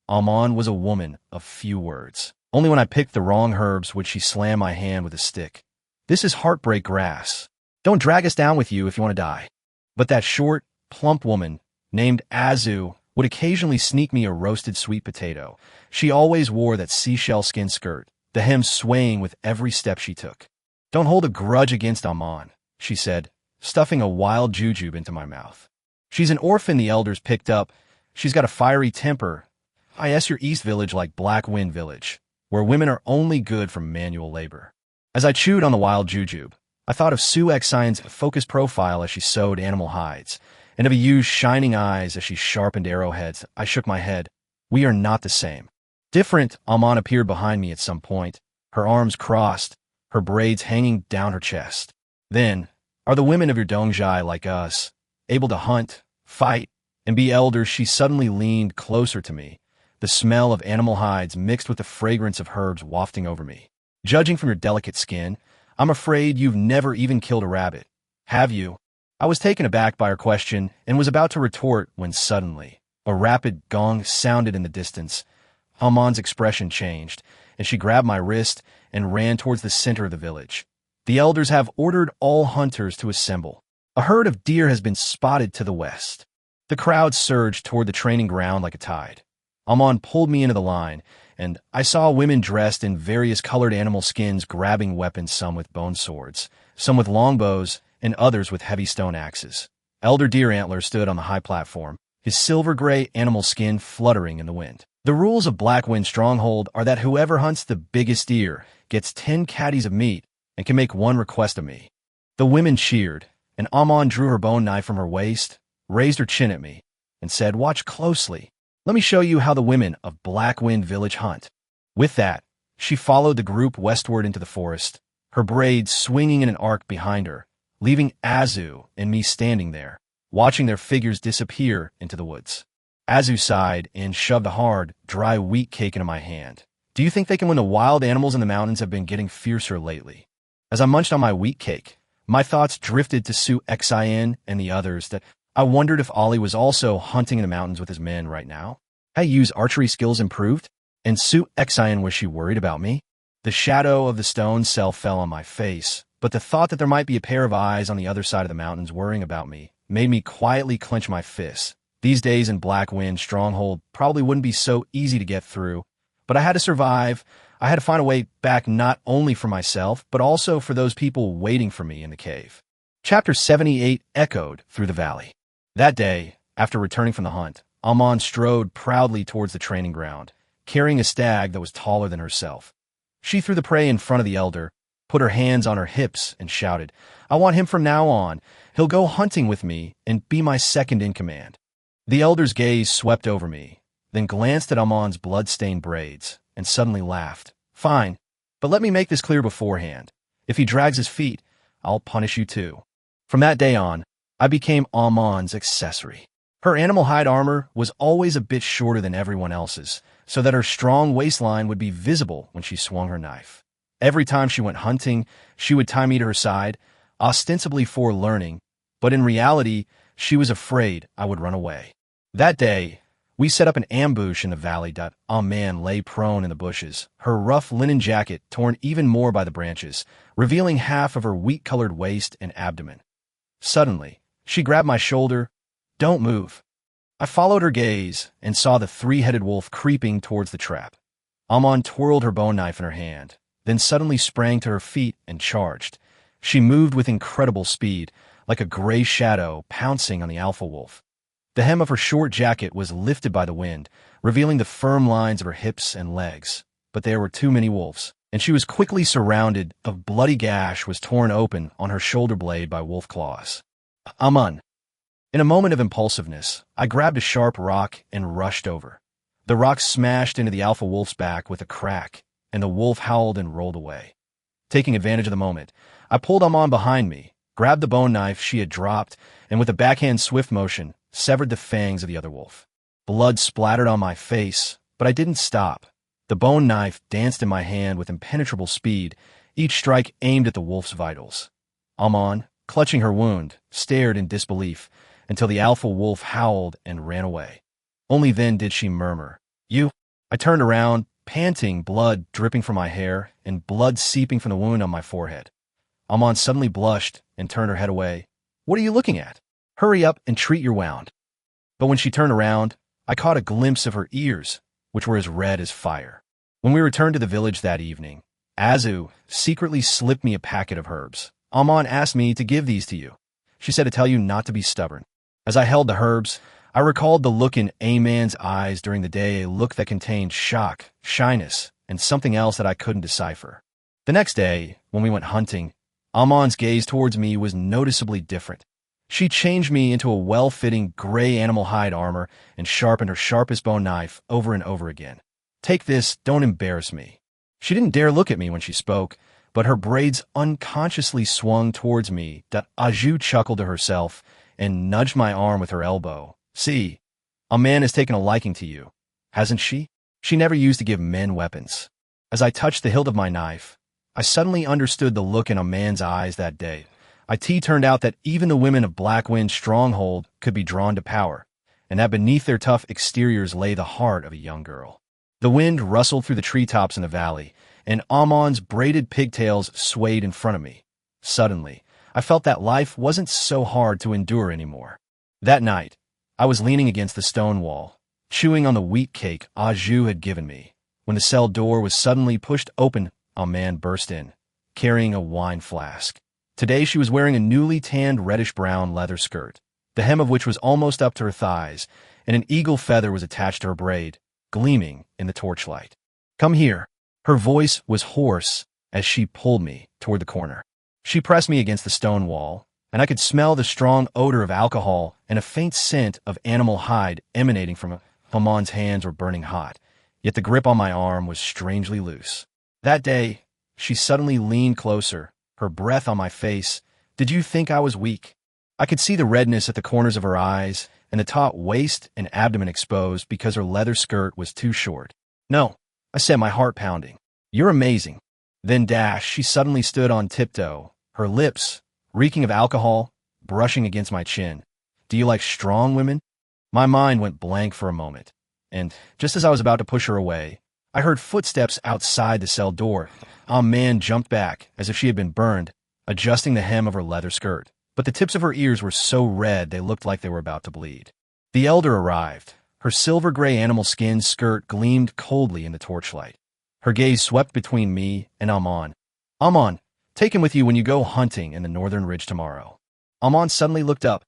Amon was a woman of few words. Only when I picked the wrong herbs would she slam my hand with a stick. "This is heartbreak grass. Don't drag us down with you if you want to die." But that short, plump woman, named Azu, would occasionally sneak me a roasted sweet potato. She always wore that seashell skin skirt, the hem swaying with every step she took. Don't hold a grudge against Amon, she said, stuffing a wild jujube into my mouth. She's an orphan the elders picked up. She's got a fiery temper. I guess your East Village like Black Wind Village, where women are only good from manual labor. As I chewed on the wild jujube, I thought of Sue Xian's focused profile as she sewed animal hides, and of Yu's shining eyes as she sharpened arrowheads. I shook my head. We are not the same. Different. Amon appeared behind me at some point, her arms crossed, her braids hanging down her chest. Then, are the women of your Dongjai like us, able to hunt, fight, and be elders? She suddenly leaned closer to me, the smell of animal hides mixed with the fragrance of herbs wafting over me. Judging from your delicate skin, I'm afraid you've never even killed a rabbit, have you? I was taken aback by her question and was about to retort when suddenly, a rapid gong sounded in the distance. Amon's expression changed, and she grabbed my wrist and ran towards the center of the village. The elders have ordered all hunters to assemble. A herd of deer has been spotted to the west. The crowd surged toward the training ground like a tide. Amon pulled me into the line, and I saw women dressed in various colored animal skins grabbing weapons, some with bone swords, some with longbows, and others with heavy stone axes. Elder Deer Antler stood on the high platform, his silver-gray animal skin fluttering in the wind. The rules of Black Wind Stronghold are that whoever hunts the biggest deer gets 10 caddies of meat and can make one request of me. The women cheered, and Amon drew her bone knife from her waist, raised her chin at me, and said, "Watch closely. Let me show you how the women of Black Wind Village hunt." With that, she followed the group westward into the forest, her braids swinging in an arc behind her, leaving Azu and me standing there, watching their figures disappear into the woods. Azu sighed and shoved a hard, dry wheat cake into my hand. Do you think they can win? The wild animals in the mountains have been getting fiercer lately. As I munched on my wheat cake, my thoughts drifted to Sue Xian and the others. That I wondered if Ollie was also hunting in the mountains with his men right now. Had Yu's archery skills improved? And Sue Xian, was she worried about me? The shadow of the stone cell fell on my face, but the thought that there might be a pair of eyes on the other side of the mountains worrying about me made me quietly clench my fists. These days in Black Wind Stronghold probably wouldn't be so easy to get through, but I had to survive. I had to find a way back, not only for myself, but also for those people waiting for me in the cave. Chapter 78 echoed through the valley. That day, after returning from the hunt, Amon strode proudly towards the training ground, carrying a stag that was taller than herself. She threw the prey in front of the elder, put her hands on her hips, and shouted, "I want him from now on. He'll go hunting with me and be my second in command." The elder's gaze swept over me, then glanced at Amon's blood-stained braids, and suddenly laughed. "Fine, but let me make this clear beforehand. If he drags his feet, I'll punish you too." From that day on, I became Amon's accessory. Her animal hide armor was always a bit shorter than everyone else's, so that her strong waistline would be visible when she swung her knife. Every time she went hunting, she would tie me to her side, ostensibly for learning, but in reality, she was afraid I would run away. That day, we set up an ambush in the valley. A man lay prone in the bushes, her rough linen jacket torn even more by the branches, revealing half of her wheat-colored waist and abdomen. Suddenly, she grabbed my shoulder. "Don't move." I followed her gaze and saw the three-headed wolf creeping towards the trap. Amon twirled her bone knife in her hand, then suddenly sprang to her feet and charged. She moved with incredible speed, like a gray shadow pouncing on the alpha wolf. The hem of her short jacket was lifted by the wind, revealing the firm lines of her hips and legs. But there were too many wolves, and she was quickly surrounded. A bloody gash was torn open on her shoulder blade by wolf claws. "Amon." In a moment of impulsiveness, I grabbed a sharp rock and rushed over. The rock smashed into the alpha wolf's back with a crack, and the wolf howled and rolled away. Taking advantage of the moment, I pulled Amon behind me, grabbed the bone knife she had dropped, and with a backhand swift motion, severed the fangs of the other wolf. Blood splattered on my face, but I didn't stop. The bone knife danced in my hand with impenetrable speed, each strike aimed at the wolf's vitals. Amon, clutching her wound, stared in disbelief until the alpha wolf howled and ran away. Only then did she murmur, "You?" I turned around, panting, blood dripping from my hair and blood seeping from the wound on my forehead. Amon suddenly blushed and turned her head away. "What are you looking at? Hurry up and treat your wound." But when she turned around, I caught a glimpse of her ears, which were as red as fire. When we returned to the village that evening, Azu secretly slipped me a packet of herbs. Amon asked me to give these to you. She said to tell you not to be stubborn. As I held the herbs, I recalled the look in Aman's eyes during the day, a look that contained shock, shyness, and something else that I couldn't decipher. The next day, when we went hunting, Amon's gaze towards me was noticeably different. She changed me into a well-fitting gray animal hide armor and sharpened her sharpest bone knife over and over again. Take this, don't embarrass me. She didn't dare look at me when she spoke, but her braids unconsciously swung towards me. Aju chuckled to herself and nudged my arm with her elbow. See, a man has taken a liking to you, hasn't she? She never used to give men weapons. As I touched the hilt of my knife, I suddenly understood the look in a man's eyes that day. It turned out that even the women of Blackwind's stronghold could be drawn to power, and that beneath their tough exteriors lay the heart of a young girl. The wind rustled through the treetops in the valley, and Amon's braided pigtails swayed in front of me. Suddenly, I felt that life wasn't so hard to endure anymore. That night, I was leaning against the stone wall, chewing on the wheat cake Aju had given me, when the cell door was suddenly pushed open. A man burst in, carrying a wine flask. Today she was wearing a newly tanned reddish-brown leather skirt, the hem of which was almost up to her thighs, and an eagle feather was attached to her braid, gleaming in the torchlight. Come here. Her voice was hoarse as she pulled me toward the corner. She pressed me against the stone wall, and I could smell the strong odor of alcohol and a faint scent of animal hide emanating from her. Amon's hands were burning hot, yet the grip on my arm was strangely loose. That day, she suddenly leaned closer, her breath on my face. Did you think I was weak? I could see the redness at the corners of her eyes and the taut waist and abdomen exposed because her leather skirt was too short. No, I said, my heart pounding. You're amazing. Then she suddenly stood on tiptoe, her lips, reeking of alcohol, brushing against my chin. Do you like strong women? My mind went blank for a moment, and just as I was about to push her away, I heard footsteps outside the cell door. A man jumped back, as if she had been burned, adjusting the hem of her leather skirt. But the tips of her ears were so red they looked like they were about to bleed. The elder arrived. Her silver-gray animal skin skirt gleamed coldly in the torchlight. Her gaze swept between me and Amon. Amon, take him with you when you go hunting in the northern ridge tomorrow. Amon suddenly looked up.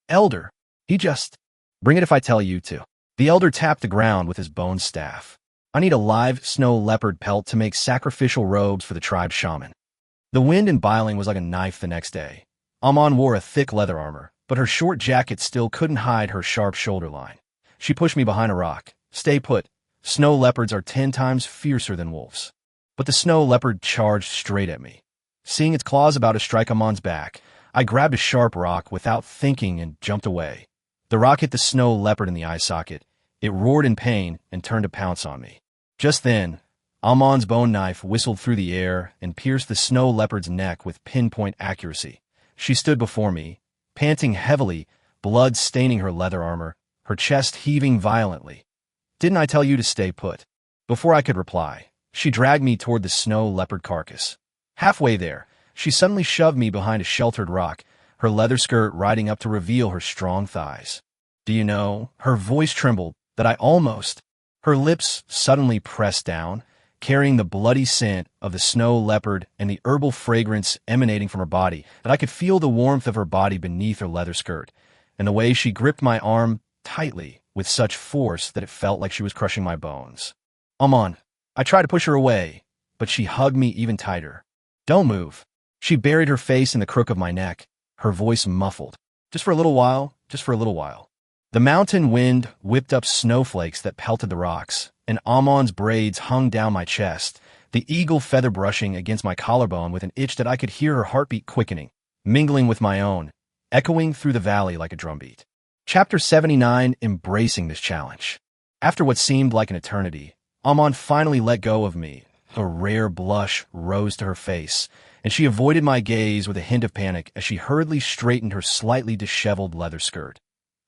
Elder, he just... Bring it if I tell you to. The elder tapped the ground with his bone staff. I need a live snow leopard pelt to make sacrificial robes for the tribe's shaman. The wind in Biling was like a knife the next day. Amon wore a thick leather armor, but her short jacket still couldn't hide her sharp shoulder line. She pushed me behind a rock. Stay put. Snow leopards are 10 times fiercer than wolves. But the snow leopard charged straight at me. Seeing its claws about to strike Amon's back, I grabbed a sharp rock without thinking and jumped away. The rock hit the snow leopard in the eye socket. It roared in pain and turned to pounce on me. Just then, Amon's bone knife whistled through the air and pierced the snow leopard's neck with pinpoint accuracy. She stood before me, panting heavily, blood staining her leather armor, her chest heaving violently. Didn't I tell you to stay put? Before I could reply, she dragged me toward the snow leopard carcass. Halfway there, she suddenly shoved me behind a sheltered rock, her leather skirt riding up to reveal her strong thighs. Do you know, her voice trembled, that I almost... Her lips suddenly pressed down, carrying the bloody scent of the snow leopard and the herbal fragrance emanating from her body, that I could feel the warmth of her body beneath her leather skirt, and the way she gripped my arm tightly with such force that it felt like she was crushing my bones. Amon, I tried to push her away, but she hugged me even tighter. Don't move. She buried her face in the crook of my neck, her voice muffled. Just for a little while, just for a little while. The mountain wind whipped up snowflakes that pelted the rocks, and Amon's braids hung down my chest, the eagle feather brushing against my collarbone with an itch that I could hear her heartbeat quickening, mingling with my own, echoing through the valley like a drumbeat. Chapter 79, Embracing this challenge. After what seemed like an eternity, Amon finally let go of me. A rare blush rose to her face, and she avoided my gaze with a hint of panic as she hurriedly straightened her slightly disheveled leather skirt.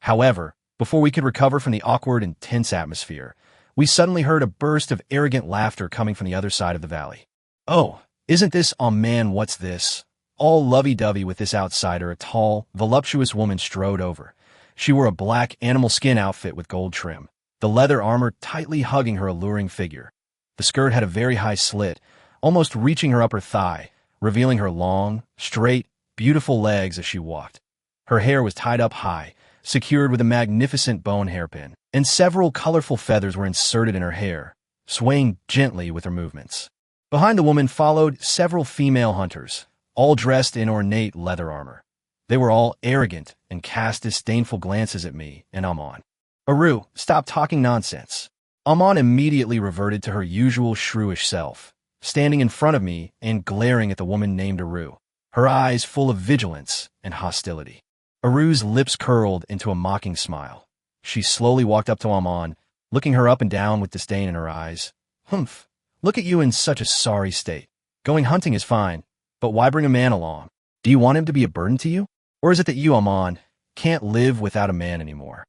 However, before we could recover from the awkward and tense atmosphere, we suddenly heard a burst of arrogant laughter coming from the other side of the valley. Oh, isn't this, oh man, what's this? All lovey-dovey with this outsider, a tall, voluptuous woman strode over. She wore a black animal skin outfit with gold trim, the leather armor tightly hugging her alluring figure. The skirt had a very high slit, almost reaching her upper thigh, revealing her long, straight, beautiful legs as she walked. Her hair was tied up high, secured with a magnificent bone hairpin, and several colorful feathers were inserted in her hair, swaying gently with her movements. Behind the woman followed several female hunters, all dressed in ornate leather armor. They were all arrogant and cast disdainful glances at me and Amon. Aru, stop talking nonsense. Amon immediately reverted to her usual shrewish self, standing in front of me and glaring at the woman named Aru, her eyes full of vigilance and hostility. Aru's lips curled into a mocking smile. She slowly walked up to Amon, looking her up and down with disdain in her eyes. Humph, look at you in such a sorry state. Going hunting is fine, but why bring a man along? Do you want him to be a burden to you? Or is it that you, Amon, can't live without a man anymore?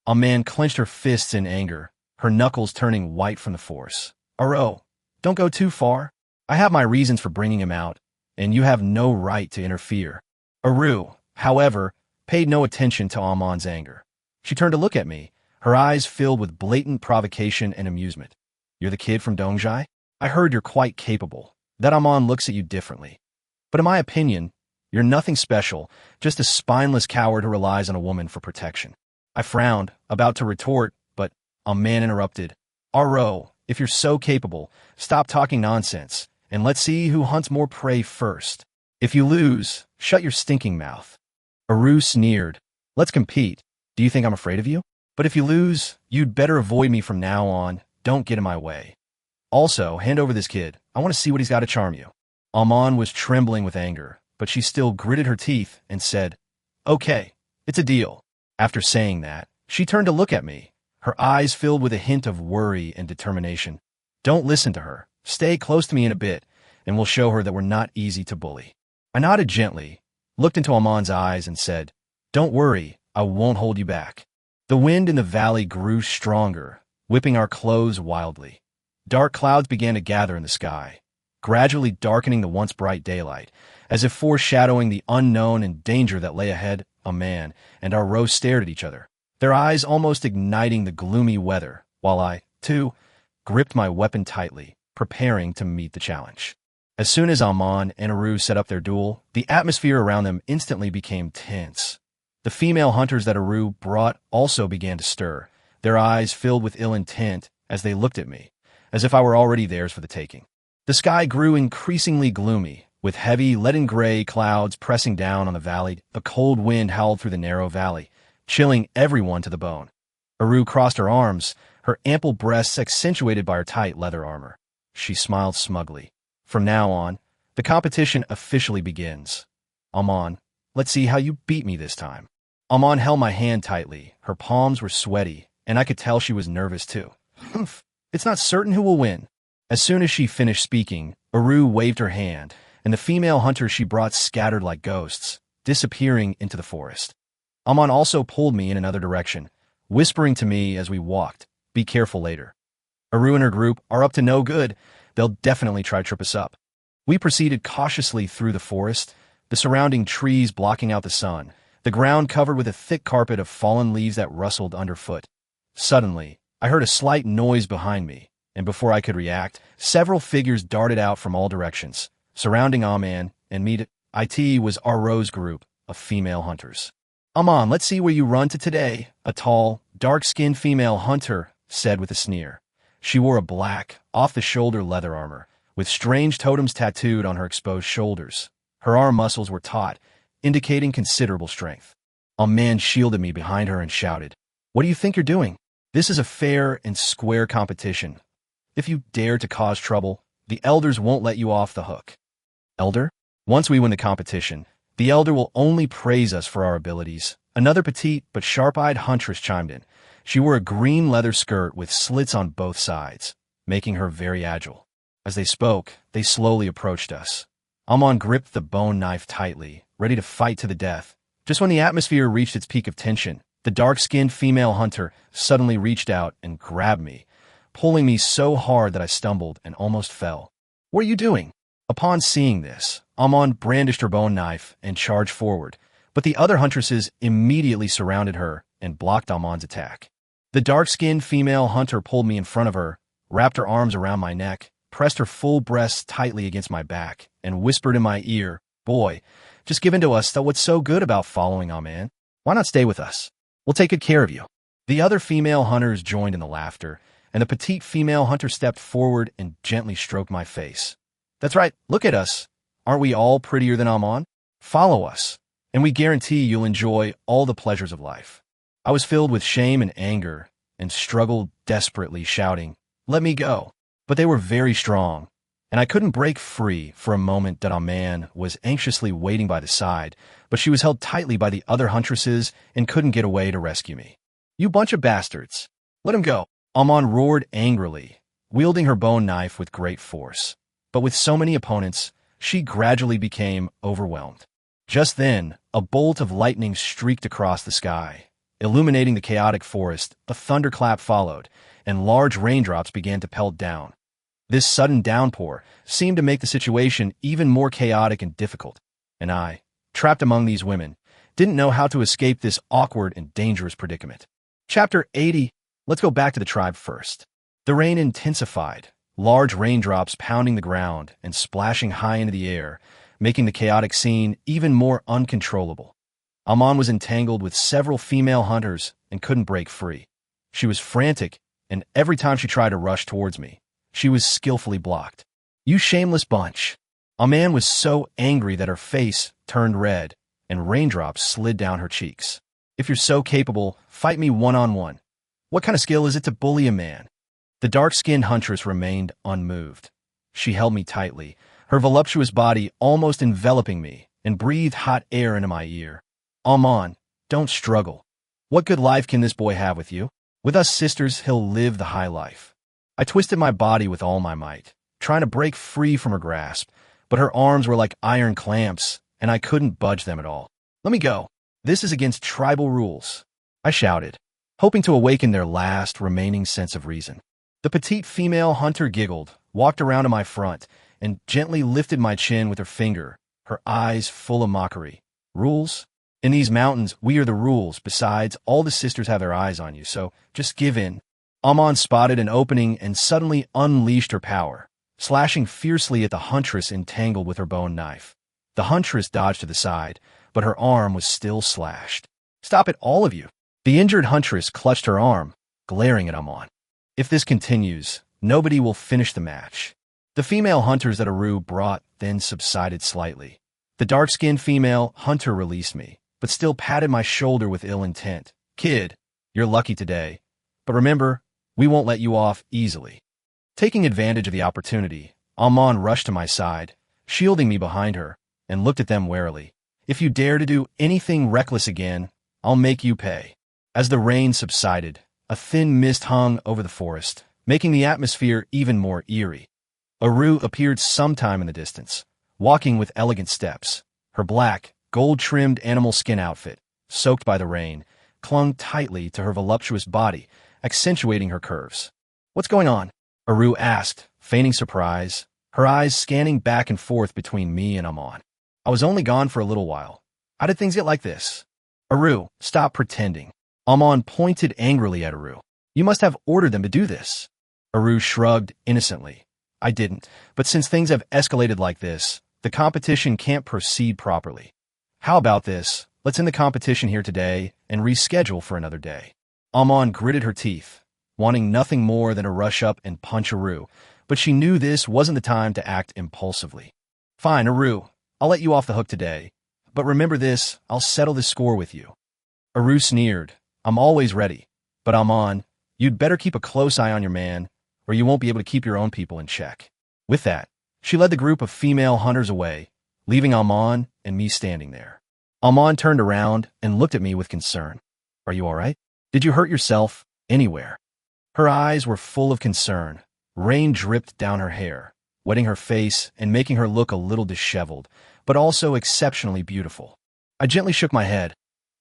Amon clenched her fists in anger, her knuckles turning white from the force. Aru, don't go too far. I have my reasons for bringing him out, and you have no right to interfere. Aru, however, paid no attention to Amon's anger. She turned to look at me, her eyes filled with blatant provocation and amusement. You're the kid from Dongjai? I heard you're quite capable. That Amon looks at you differently. But in my opinion, you're nothing special, just a spineless coward who relies on a woman for protection. I frowned, about to retort, but Amon interrupted. Aru, if you're so capable, stop talking nonsense, and let's see who hunts more prey first. If you lose, shut your stinking mouth. Aru sneered. Let's compete. Do you think I'm afraid of you? But if you lose, you'd better avoid me from now on. Don't get in my way. Also, hand over this kid. I want to see what he's got to charm you. Amon was trembling with anger, but she still gritted her teeth and said, Okay, it's a deal. After saying that, she turned to look at me, her eyes filled with a hint of worry and determination. Don't listen to her. Stay close to me in a bit, and we'll show her that we're not easy to bully. I nodded gently, looked into Amon's eyes and said, Don't worry, I won't hold you back. The wind in the valley grew stronger, whipping our clothes wildly. Dark clouds began to gather in the sky, gradually darkening the once bright daylight, as if foreshadowing the unknown and danger that lay ahead. Amon and Aru stared at each other, their eyes almost igniting the gloomy weather, while I, too, gripped my weapon tightly, preparing to meet the challenge. As soon as Amon and Aru set up their duel, the atmosphere around them instantly became tense. The female hunters that Aru brought also began to stir, their eyes filled with ill intent as they looked at me, as if I were already theirs for the taking. The sky grew increasingly gloomy, with heavy, leaden gray clouds pressing down on the valley. A cold wind howled through the narrow valley, chilling everyone to the bone. Aru crossed her arms, her ample breasts accentuated by her tight leather armor. She smiled smugly. From now on, the competition officially begins. Amon, let's see how you beat me this time. Amon held my hand tightly. Her palms were sweaty, and I could tell she was nervous too. Humph, it's not certain who will win. As soon as she finished speaking, Aru waved her hand, and the female hunters she brought scattered like ghosts, disappearing into the forest. Amon also pulled me in another direction, whispering to me as we walked, Be careful later. Aru and her group are up to no good. They'll definitely try to trip us up. We proceeded cautiously through the forest, the surrounding trees blocking out the sun, the ground covered with a thick carpet of fallen leaves that rustled underfoot. Suddenly, I heard a slight noise behind me, and before I could react, several figures darted out from all directions, surrounding Amon and me. It was Aru's group of female hunters. Amon, let's see where you run to today, a tall, dark-skinned female hunter said with a sneer. She wore a black, off-the-shoulder leather armor, with strange totems tattooed on her exposed shoulders. Her arm muscles were taut, indicating considerable strength. A man shielded me behind her and shouted, What do you think you're doing? This is a fair and square competition. If you dare to cause trouble, the elders won't let you off the hook. Elder? Once we win the competition, the elder will only praise us for our abilities. Another petite but sharp-eyed huntress chimed in. She wore a green leather skirt with slits on both sides, making her very agile. As they spoke, they slowly approached us. Amon gripped the bone knife tightly, ready to fight to the death. Just when the atmosphere reached its peak of tension, the dark-skinned female hunter suddenly reached out and grabbed me, pulling me so hard that I stumbled and almost fell. What are you doing? Upon seeing this, Amon brandished her bone knife and charged forward, but the other huntresses immediately surrounded her and blocked Amon's attack. The dark-skinned female hunter pulled me in front of her, wrapped her arms around my neck, pressed her full breasts tightly against my back, and whispered in my ear, "Boy, just give in to us. What's so good about following our man? Why not stay with us? We'll take good care of you." The other female hunters joined in the laughter, and the petite female hunter stepped forward and gently stroked my face. "That's right, look at us. Aren't we all prettier than Amon? Follow us, and we guarantee you'll enjoy all the pleasures of life." I was filled with shame and anger, and struggled desperately, shouting, "Let me go." But they were very strong, and I couldn't break free for a moment. That man was anxiously waiting by the side, but she was held tightly by the other huntresses and couldn't get away to rescue me. "You bunch of bastards! Let him go!" Amon roared angrily, wielding her bone knife with great force. But with so many opponents, she gradually became overwhelmed. Just then, a bolt of lightning streaked across the sky, illuminating the chaotic forest. A thunderclap followed, and large raindrops began to pelt down. This sudden downpour seemed to make the situation even more chaotic and difficult, and I, trapped among these women, didn't know how to escape this awkward and dangerous predicament. Chapter 80. Let's go back to the tribe first. The rain intensified, large raindrops pounding the ground and splashing high into the air, making the chaotic scene even more uncontrollable. Amon was entangled with several female hunters and couldn't break free. She was frantic, and every time she tried to rush towards me, she was skillfully blocked. "You shameless bunch!" Amon was so angry that her face turned red, and raindrops slid down her cheeks. "If you're so capable, fight me one-on-one. What kind of skill is it to bully a man?" The dark-skinned huntress remained unmoved. She held me tightly, her voluptuous body almost enveloping me, and breathed hot air into my ear. "Amon, don't struggle. What good life can this boy have with you? With us sisters, he'll live the high life." I twisted my body with all my might, trying to break free from her grasp, but her arms were like iron clamps, and I couldn't budge them at all. "Let me go. This is against tribal rules," I shouted, hoping to awaken their last remaining sense of reason. The petite female hunter giggled, walked around to my front, and gently lifted my chin with her finger, her eyes full of mockery. "Rules? In these mountains, we are the rules. Besides, all the sisters have their eyes on you, so just give in." Amon spotted an opening and suddenly unleashed her power, slashing fiercely at the huntress entangled with her bone knife. The huntress dodged to the side, but her arm was still slashed. "Stop it, all of you!" The injured huntress clutched her arm, glaring at Amon. "If this continues, nobody will finish the match." The female hunters that Aru brought then subsided slightly. The dark-skinned female hunter released me, but still patted my shoulder with ill intent. "Kid, you're lucky today, but remember, we won't let you off easily." Taking advantage of the opportunity, Amon rushed to my side, shielding me behind her, and looked at them warily. "If you dare to do anything reckless again, I'll make you pay." As the rain subsided, a thin mist hung over the forest, making the atmosphere even more eerie. Aru appeared sometime in the distance, walking with elegant steps. Her black, gold-trimmed animal skin outfit, soaked by the rain, clung tightly to her voluptuous body, accentuating her curves. "What's going on?" Aru asked, feigning surprise, her eyes scanning back and forth between me and Amon. "I was only gone for a little while. How did things get like this?" "Aru, stop pretending." Amon pointed angrily at Aru. "You must have ordered them to do this." Aru shrugged innocently. "I didn't, but since things have escalated like this, the competition can't proceed properly. How about this? Let's end the competition here today and reschedule for another day." Amon gritted her teeth, wanting nothing more than to rush up and punch Aru, but she knew this wasn't the time to act impulsively. "Fine, Aru, I'll let you off the hook today, but remember this, I'll settle this score with you." Aru sneered. "I'm always ready, but Amon, you'd better keep a close eye on your man, or you won't be able to keep your own people in check." With that, she led the group of female hunters away, leaving Amon and me standing there. Amon turned around and looked at me with concern. "Are you all right? Did you hurt yourself anywhere?" Her eyes were full of concern. Rain dripped down her hair, wetting her face and making her look a little disheveled, but also exceptionally beautiful. I gently shook my head.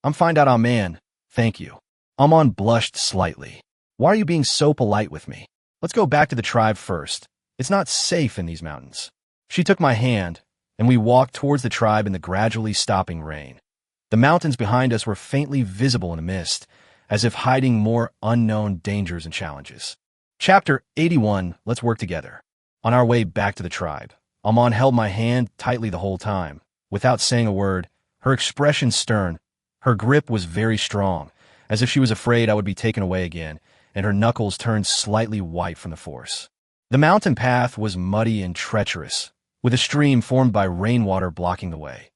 "I'm fine, man. Thank you." Amon blushed slightly. "Why are you being so polite with me? Let's go back to the tribe first. It's not safe in these mountains." She took my hand, and we walked towards the tribe in the gradually stopping rain. The mountains behind us were faintly visible in the mist, as if hiding more unknown dangers and challenges. Chapter 81. Let's work together. On our way back to the tribe, Amon held my hand tightly the whole time. Without saying a word, her expression stern. Her grip was very strong, as if she was afraid I would be taken away again, and her knuckles turned slightly white from the force. The mountain path was muddy and treacherous, with a stream formed by rainwater blocking the way.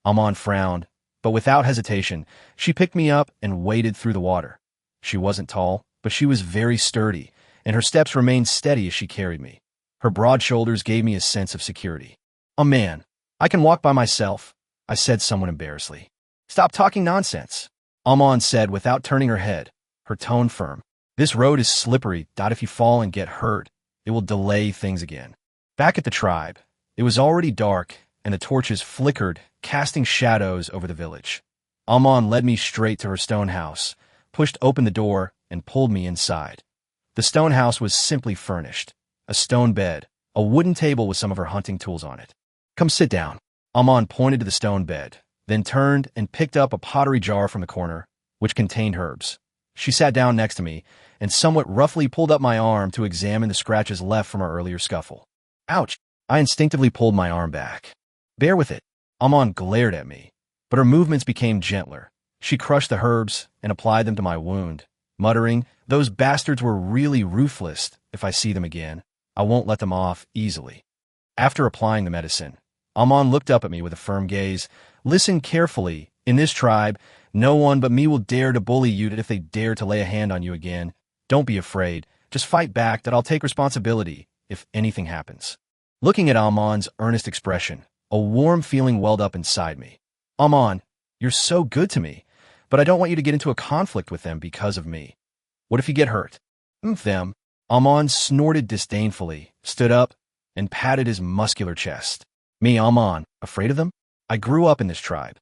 Amon frowned, but without hesitation, she picked me up and waded through the water. She wasn't tall, but she was very sturdy, and her steps remained steady as she carried me. Her broad shoulders gave me a sense of security. "Oh man, I can walk by myself," I said somewhat embarrassedly. "Stop talking nonsense," Amon said without turning her head, her tone firm. "This road is slippery. If you fall and get hurt, it will delay things again." Back at the tribe, it was already dark, and the torches flickered, casting shadows over the village. Amon led me straight to her stone house, pushed open the door, and pulled me inside. The stone house was simply furnished. A stone bed, a wooden table with some of her hunting tools on it. "Come sit down." Amon pointed to the stone bed, then turned and picked up a pottery jar from the corner, which contained herbs. She sat down next to me and somewhat roughly pulled up my arm to examine the scratches left from our earlier scuffle. "Ouch!" I instinctively pulled my arm back. "Bear with it." Amon glared at me, but her movements became gentler. She crushed the herbs and applied them to my wound, muttering, "Those bastards were really ruthless. If I see them again, I won't let them off easily." After applying the medicine, Amon looked up at me with a firm gaze. "Listen carefully. In this tribe, no one but me will dare to bully you if they dare to lay a hand on you again. Don't be afraid. Just fight back. I'll take responsibility if anything happens." Looking at Amon's earnest expression, a warm feeling welled up inside me. "Amon, you're so good to me, but I don't want you to get into a conflict with them because of me. What if you get hurt?" Them." Amon snorted disdainfully, stood up, and patted his muscular chest. "Me, Amon, afraid of them? I grew up in this tribe.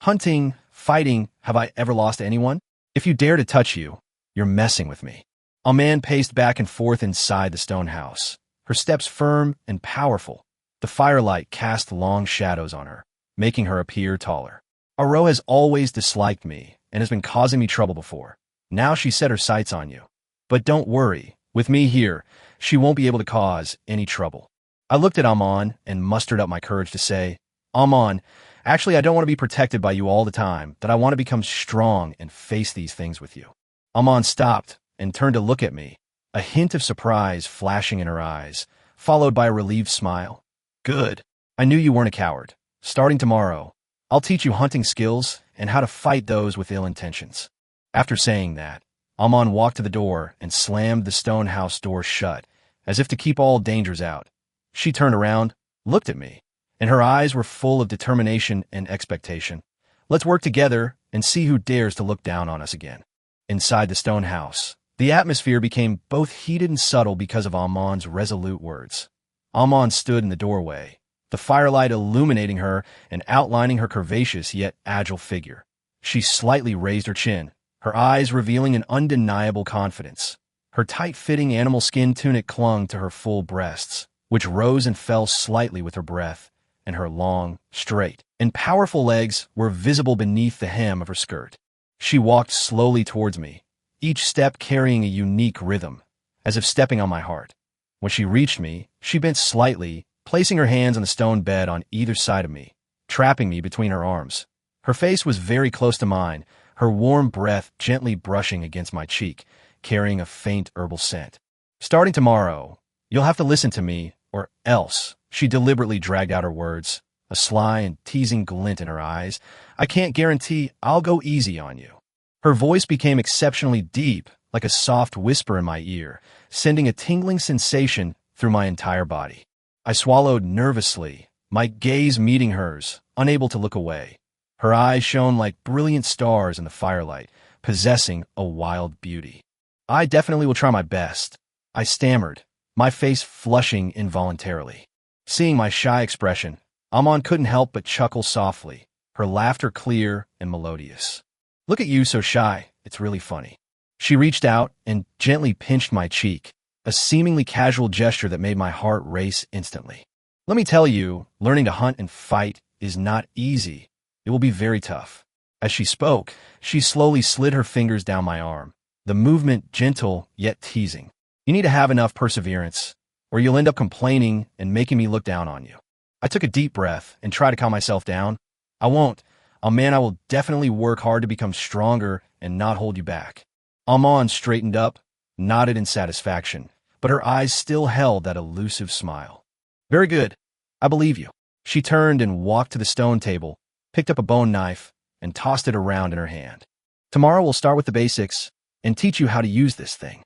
Hunting, fighting, have I ever lost to anyone? If you dare to touch you, you're messing with me." Amon paced back and forth inside the stone house, her steps firm and powerful. The firelight cast long shadows on her, making her appear taller. "Aro has always disliked me and has been causing me trouble before. Now she set her sights on you. But don't worry, with me here, she won't be able to cause any trouble." I looked at Amon and mustered up my courage to say, "Amon, actually I don't want to be protected by you all the time, that I want to become strong and face these things with you." Amon stopped and turned to look at me, a hint of surprise flashing in her eyes, followed by a relieved smile. "Good. I knew you weren't a coward. Starting tomorrow, I'll teach you hunting skills and how to fight those with ill intentions." After saying that, Amon walked to the door and slammed the stone house door shut, as if to keep all dangers out. She turned around, looked at me, and her eyes were full of determination and expectation. "Let's work together and see who dares to look down on us again." Inside the stone house, the atmosphere became both heated and subtle because of Amon's resolute words. Amon stood in the doorway, the firelight illuminating her and outlining her curvaceous yet agile figure. She slightly raised her chin, her eyes revealing an undeniable confidence. Her tight-fitting animal skin tunic clung to her full breasts, which rose and fell slightly with her breath, and her long, straight, and powerful legs were visible beneath the hem of her skirt. She walked slowly towards me, each step carrying a unique rhythm, as if stepping on my heart. When she reached me, she bent slightly, placing her hands on the stone bed on either side of me, trapping me between her arms. Her face was very close to mine, her warm breath gently brushing against my cheek, carrying a faint herbal scent. "Starting tomorrow, you'll have to listen to me, or else," she deliberately dragged out her words, a sly and teasing glint in her eyes. "I can't guarantee I'll go easy on you." Her voice became exceptionally deep, like a soft whisper in my ear, sending a tingling sensation through my entire body. I swallowed nervously, my gaze meeting hers, unable to look away. Her eyes shone like brilliant stars in the firelight, possessing a wild beauty. "I definitely will try my best," I stammered, my face flushing involuntarily. Seeing my shy expression, Amon couldn't help but chuckle softly, her laughter clear and melodious. "Look at you so shy, it's really funny." She reached out and gently pinched my cheek, a seemingly casual gesture that made my heart race instantly. "Let me tell you, learning to hunt and fight is not easy. It will be very tough." As she spoke, she slowly slid her fingers down my arm, the movement gentle yet teasing. "You need to have enough perseverance. or you'll end up complaining and making me look down on you. I took a deep breath and tried to calm myself down. I won't. Oh man, I will definitely work hard to become stronger and not hold you back. Amon straightened up, nodded in satisfaction, but her eyes still held that elusive smile. Very good. I believe you. She turned and walked to the stone table, picked up a bone knife, and tossed it around in her hand. Tomorrow we'll start with the basics and teach you how to use this thing.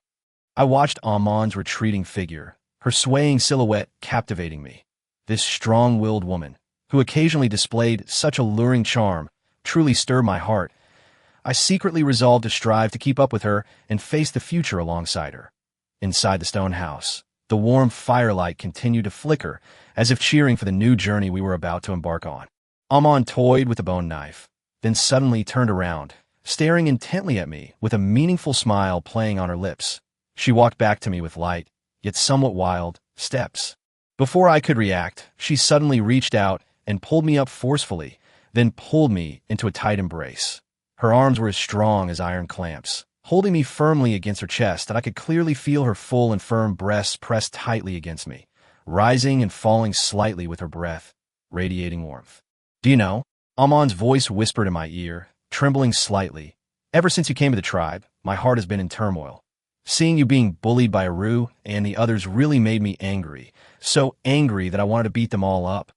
I watched Amon's retreating figure, her swaying silhouette captivating me. This strong-willed woman, who occasionally displayed such alluring charm, truly stirred my heart. I secretly resolved to strive to keep up with her and face the future alongside her. Inside the stone house, the warm firelight continued to flicker, as if cheering for the new journey we were about to embark on. Amon toyed with the bone knife, then suddenly turned around, staring intently at me with a meaningful smile playing on her lips. She walked back to me with light, yet somewhat wild, steps. Before I could react, she suddenly reached out and pulled me up forcefully, then pulled me into a tight embrace. Her arms were as strong as iron clamps, holding me firmly against her chest, and I could clearly feel her full and firm breasts pressed tightly against me, rising and falling slightly with her breath, radiating warmth. Do you know? Amon's voice whispered in my ear, trembling slightly. Ever since you came to the tribe, my heart has been in turmoil. Seeing you being bullied by Aru and the others really made me angry, so angry that I wanted to beat them all up.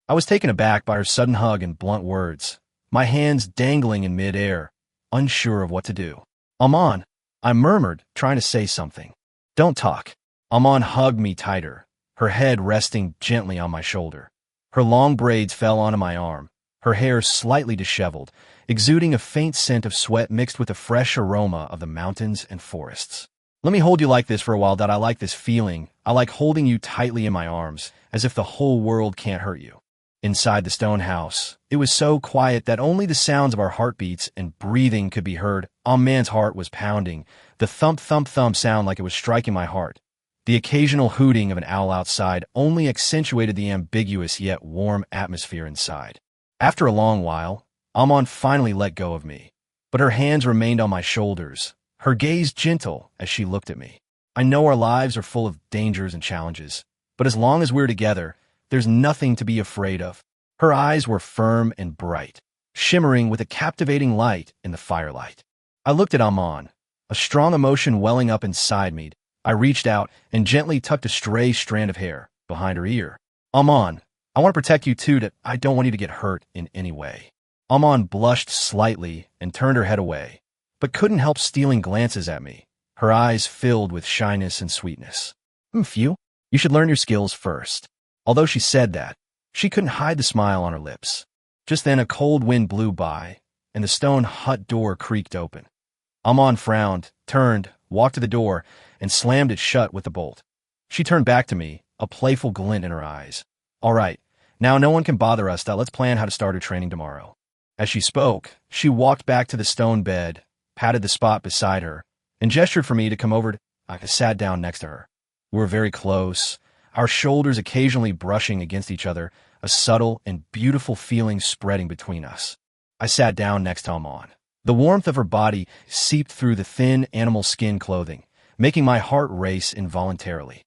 I was taken aback by her sudden hug and blunt words, my hands dangling in midair, unsure of what to do. Amon, I murmured, trying to say something. Don't talk. Amon hugged me tighter, her head resting gently on my shoulder. Her long braids fell onto my arm, her hair slightly disheveled, exuding a faint scent of sweat mixed with the fresh aroma of the mountains and forests. Let me hold you like this for a while, that I like this feeling. I like holding you tightly in my arms, as if the whole world can't hurt you. Inside the stone house, it was so quiet that only the sounds of our heartbeats and breathing could be heard. Man's heart was pounding, the thump-thump-thump sound like it was striking my heart. The occasional hooting of an owl outside only accentuated the ambiguous yet warm atmosphere inside. After a long while, Amon finally let go of me, but her hands remained on my shoulders, her gaze gentle as she looked at me. I know our lives are full of dangers and challenges, but as long as we're together, there's nothing to be afraid of. Her eyes were firm and bright, shimmering with a captivating light in the firelight. I looked at Amon, a strong emotion welling up inside me. I reached out and gently tucked a stray strand of hair behind her ear. Amon, I want to protect you too. I don't want you to get hurt in any way. Amon blushed slightly and turned her head away, but couldn't help stealing glances at me, her eyes filled with shyness and sweetness. Phew, you should learn your skills first. Although she said that, she couldn't hide the smile on her lips. Just then a cold wind blew by, and the stone hut door creaked open. Amon frowned, turned, walked to the door, and slammed it shut with a bolt. She turned back to me, a playful glint in her eyes. All right, now no one can bother us. Let's plan how to start her training tomorrow. As she spoke, she walked back to the stone bed, patted the spot beside her, and gestured for me to come over. I sat down next to her. We were very close, our shoulders occasionally brushing against each other, a subtle and beautiful feeling spreading between us. I sat down next to Amon. The warmth of her body seeped through the thin animal skin clothing, making my heart race involuntarily.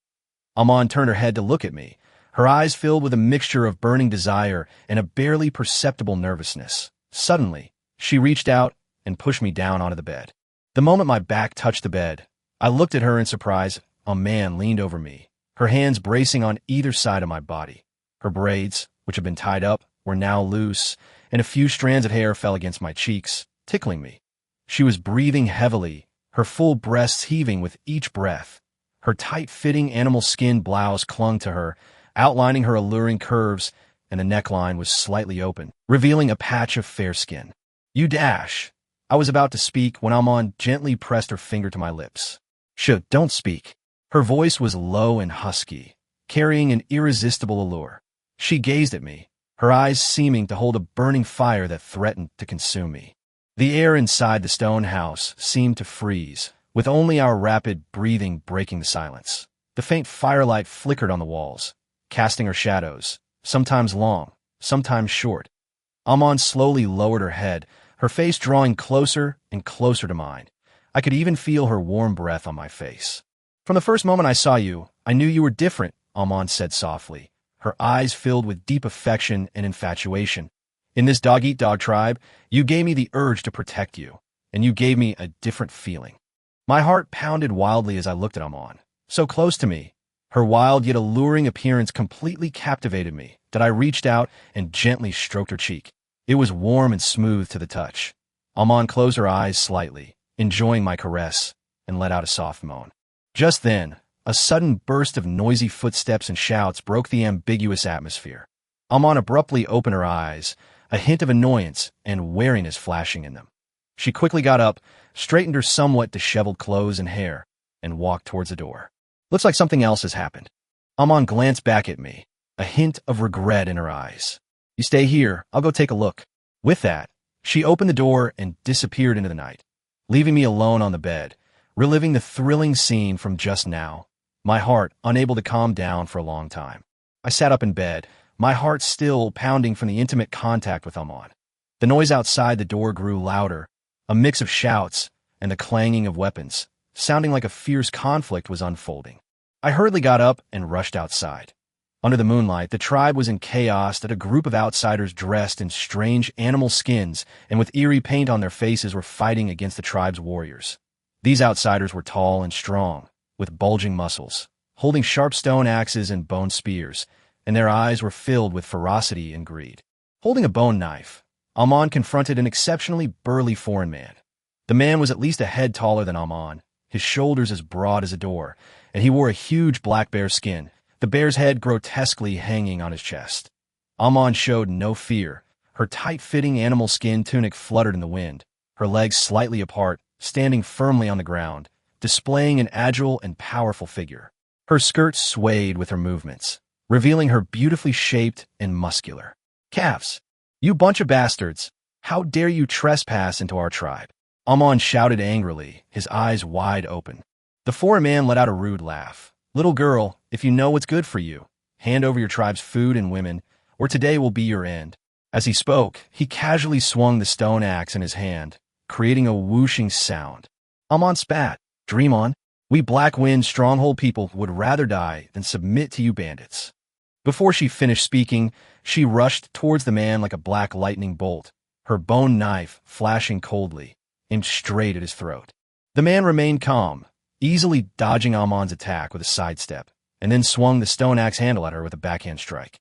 Amon turned her head to look at me, her eyes filled with a mixture of burning desire and a barely perceptible nervousness. Suddenly, she reached out and pushed me down onto the bed. The moment my back touched the bed, I looked at her in surprise. A man leaned over me, her hands bracing on either side of my body. Her braids, which had been tied up, were now loose, and a few strands of hair fell against my cheeks, tickling me. She was breathing heavily, her full breasts heaving with each breath. Her tight-fitting animal skin blouse clung to her, outlining her alluring curves, and the neckline was slightly open, revealing a patch of fair skin. You dash. I was about to speak when Amon gently pressed her finger to my lips. Shh, don't speak. Her voice was low and husky, carrying an irresistible allure. She gazed at me, her eyes seeming to hold a burning fire that threatened to consume me. The air inside the stone house seemed to freeze, with only our rapid breathing breaking the silence. The faint firelight flickered on the walls, casting her shadows, sometimes long, sometimes short. Amon slowly lowered her head, her face drawing closer and closer to mine. I could even feel her warm breath on my face. From the first moment I saw you, I I knew you were different, Amon said softly, her eyes filled with deep affection and infatuation. In this dog-eat-dog tribe, you gave me the urge to protect you, and you gave me a different feeling. My heart pounded wildly as I looked at Amon, so close to me. Her wild yet alluring appearance completely captivated me, that I reached out and gently stroked her cheek. It was warm and smooth to the touch. Amon closed her eyes slightly, enjoying my caress, and let out a soft moan. Just then, a sudden burst of noisy footsteps and shouts broke the ambiguous atmosphere. Amon abruptly opened her eyes, a hint of annoyance and wariness flashing in them. She quickly got up, straightened her somewhat disheveled clothes and hair, and walked towards the door. Looks like something else has happened. Amon glanced back at me, a hint of regret in her eyes. You stay here, I'll go take a look. With that, she opened the door and disappeared into the night, leaving me alone on the bed, reliving the thrilling scene from just now, my heart unable to calm down for a long time. I sat up in bed, my heart still pounding from the intimate contact with Amon. The noise outside the door grew louder, a mix of shouts and the clanging of weapons, sounding like a fierce conflict was unfolding. I hurriedly got up and rushed outside. Under the moonlight, the tribe was in chaos that a group of outsiders dressed in strange animal skins and with eerie paint on their faces were fighting against the tribe's warriors. These outsiders were tall and strong, with bulging muscles, holding sharp stone axes and bone spears, and their eyes were filled with ferocity and greed. Holding a bone knife, Amon confronted an exceptionally burly foreign man. The man was at least a head taller than Amon, his shoulders as broad as a door, and he wore a huge black bear skin, the bear's head grotesquely hanging on his chest. Amon showed no fear. Her tight-fitting animal skin tunic fluttered in the wind, her legs slightly apart, standing firmly on the ground, displaying an agile and powerful figure. Her skirt swayed with her movements, revealing her beautifully shaped and muscular calves. You bunch of bastards! How dare you trespass into our tribe? Amon shouted angrily, his eyes wide open. The foreign man let out a rude laugh. Little girl, if you know what's good for you, hand over your tribe's food and women, or today will be your end. As he spoke, he casually swung the stone axe in his hand, creating a whooshing sound. Amon spat. Dream on. We Black Wind Stronghold people would rather die than submit to you bandits. Before she finished speaking, she rushed towards the man like a black lightning bolt, her bone knife flashing coldly, aimed straight at his throat. The man remained calm, easily dodging Amon's attack with a sidestep, and then swung the stone axe handle at her with a backhand strike.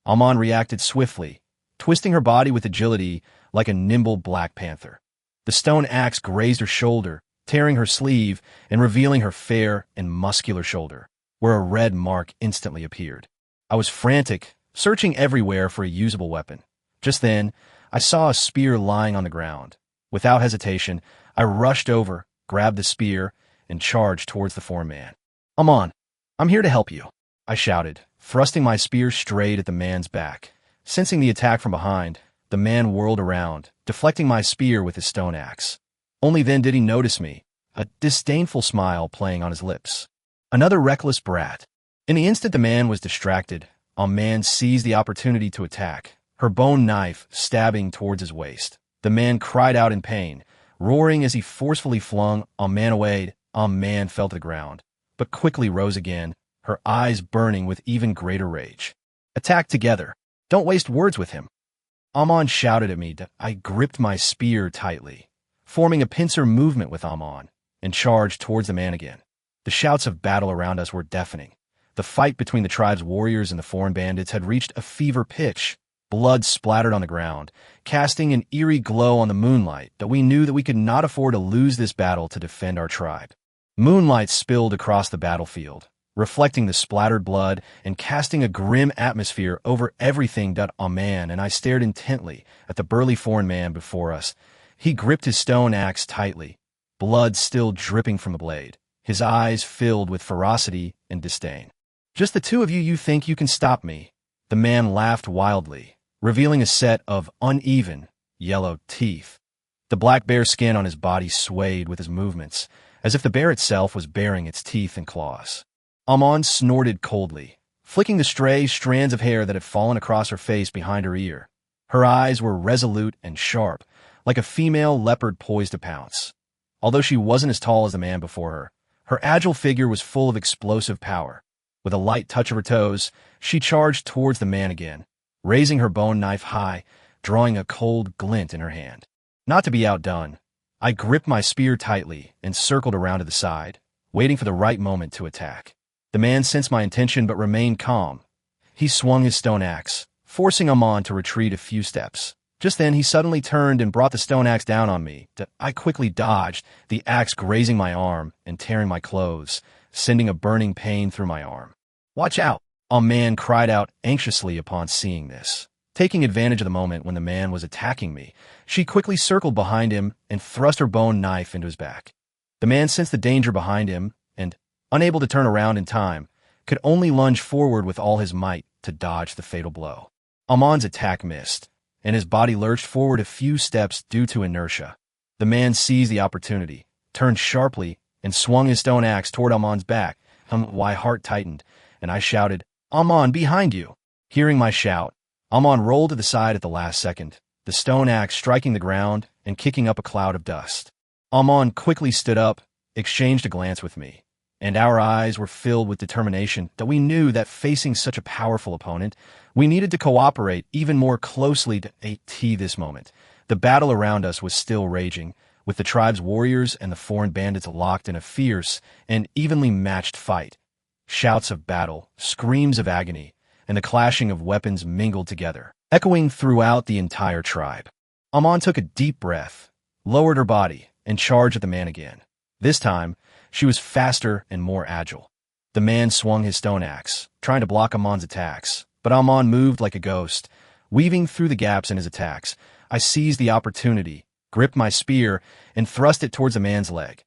Amon reacted swiftly, twisting her body with agility like a nimble black panther. The stone axe grazed her shoulder, tearing her sleeve and revealing her fair and muscular shoulder, where a red mark instantly appeared. I was frantic, searching everywhere for a usable weapon. Just then, I saw a spear lying on the ground. Without hesitation, I rushed over, grabbed the spear, and charged towards the foreign man. Amon, I'm here to help you, I shouted, thrusting my spear straight at the man's back. Sensing the attack from behind, the man whirled around, deflecting my spear with his stone axe. Only then did he notice me, a disdainful smile playing on his lips. Another reckless brat. In the instant the man was distracted, Amon seized the opportunity to attack, her bone knife stabbing towards his waist. The man cried out in pain, roaring as he forcefully flung Amon away. Amon fell to the ground, but quickly rose again, her eyes burning with even greater rage. Attack together. Don't waste words with him. Amon shouted at me. I gripped my spear tightly, forming a pincer movement with Amon, and charged towards the man again. The shouts of battle around us were deafening. The fight between the tribe's warriors and the foreign bandits had reached a fever pitch. Blood splattered on the ground, casting an eerie glow on the moonlight that we knew that we could not afford to lose this battle to defend our tribe. Moonlight spilled across the battlefield, reflecting the splattered blood and casting a grim atmosphere over everything. Amon and I stared intently at the burly foreign man before us. He gripped his stone axe tightly, blood still dripping from the blade, his eyes filled with ferocity and disdain. Just the two of you think you can stop me? The man laughed wildly, revealing a set of uneven, yellow teeth. The black bear skin on his body swayed with his movements, as if the bear itself was baring its teeth and claws. Amon snorted coldly, flicking the stray strands of hair that had fallen across her face behind her ear. Her eyes were resolute and sharp, like a female leopard poised to pounce. Although she wasn't as tall as the man before her, her agile figure was full of explosive power. With a light touch of her toes, she charged towards the man again, raising her bone knife high, drawing a cold glint in her hand. Not to be outdone, I gripped my spear tightly and circled around to the side, waiting for the right moment to attack. The man sensed my intention but remained calm. He swung his stone axe, forcing Amon to retreat a few steps. Just then, he suddenly turned and brought the stone axe down on me. I quickly dodged, the axe grazing my arm and tearing my clothes, sending a burning pain through my arm. "Watch out!" Amon cried out anxiously upon seeing this. Taking advantage of the moment when the man was attacking me, she quickly circled behind him and thrust her bone knife into his back. The man sensed the danger behind him and, unable to turn around in time, could only lunge forward with all his might to dodge the fatal blow. Amon's attack missed, and his body lurched forward a few steps due to inertia. The man seized the opportunity, turned sharply, and swung his stone axe toward Amon's back. My heart tightened, and I shouted, "Amon, behind you!" Hearing my shout, Amon rolled to the side at the last second, the stone axe striking the ground and kicking up a cloud of dust. Amon quickly stood up, exchanged a glance with me, and our eyes were filled with determination that we knew that facing such a powerful opponent, we needed to cooperate even more closely to AT this moment. The battle around us was still raging, with the tribe's warriors and the foreign bandits locked in a fierce and evenly matched fight. Shouts of battle, screams of agony, and the clashing of weapons mingled together, echoing throughout the entire tribe. Amon took a deep breath, lowered her body, and charged at the man again. This time, she was faster and more agile. The man swung his stone axe, trying to block Amon's attacks, but Amon moved like a ghost, weaving through the gaps in his attacks. I seized the opportunity, gripped my spear, and thrust it towards the man's leg.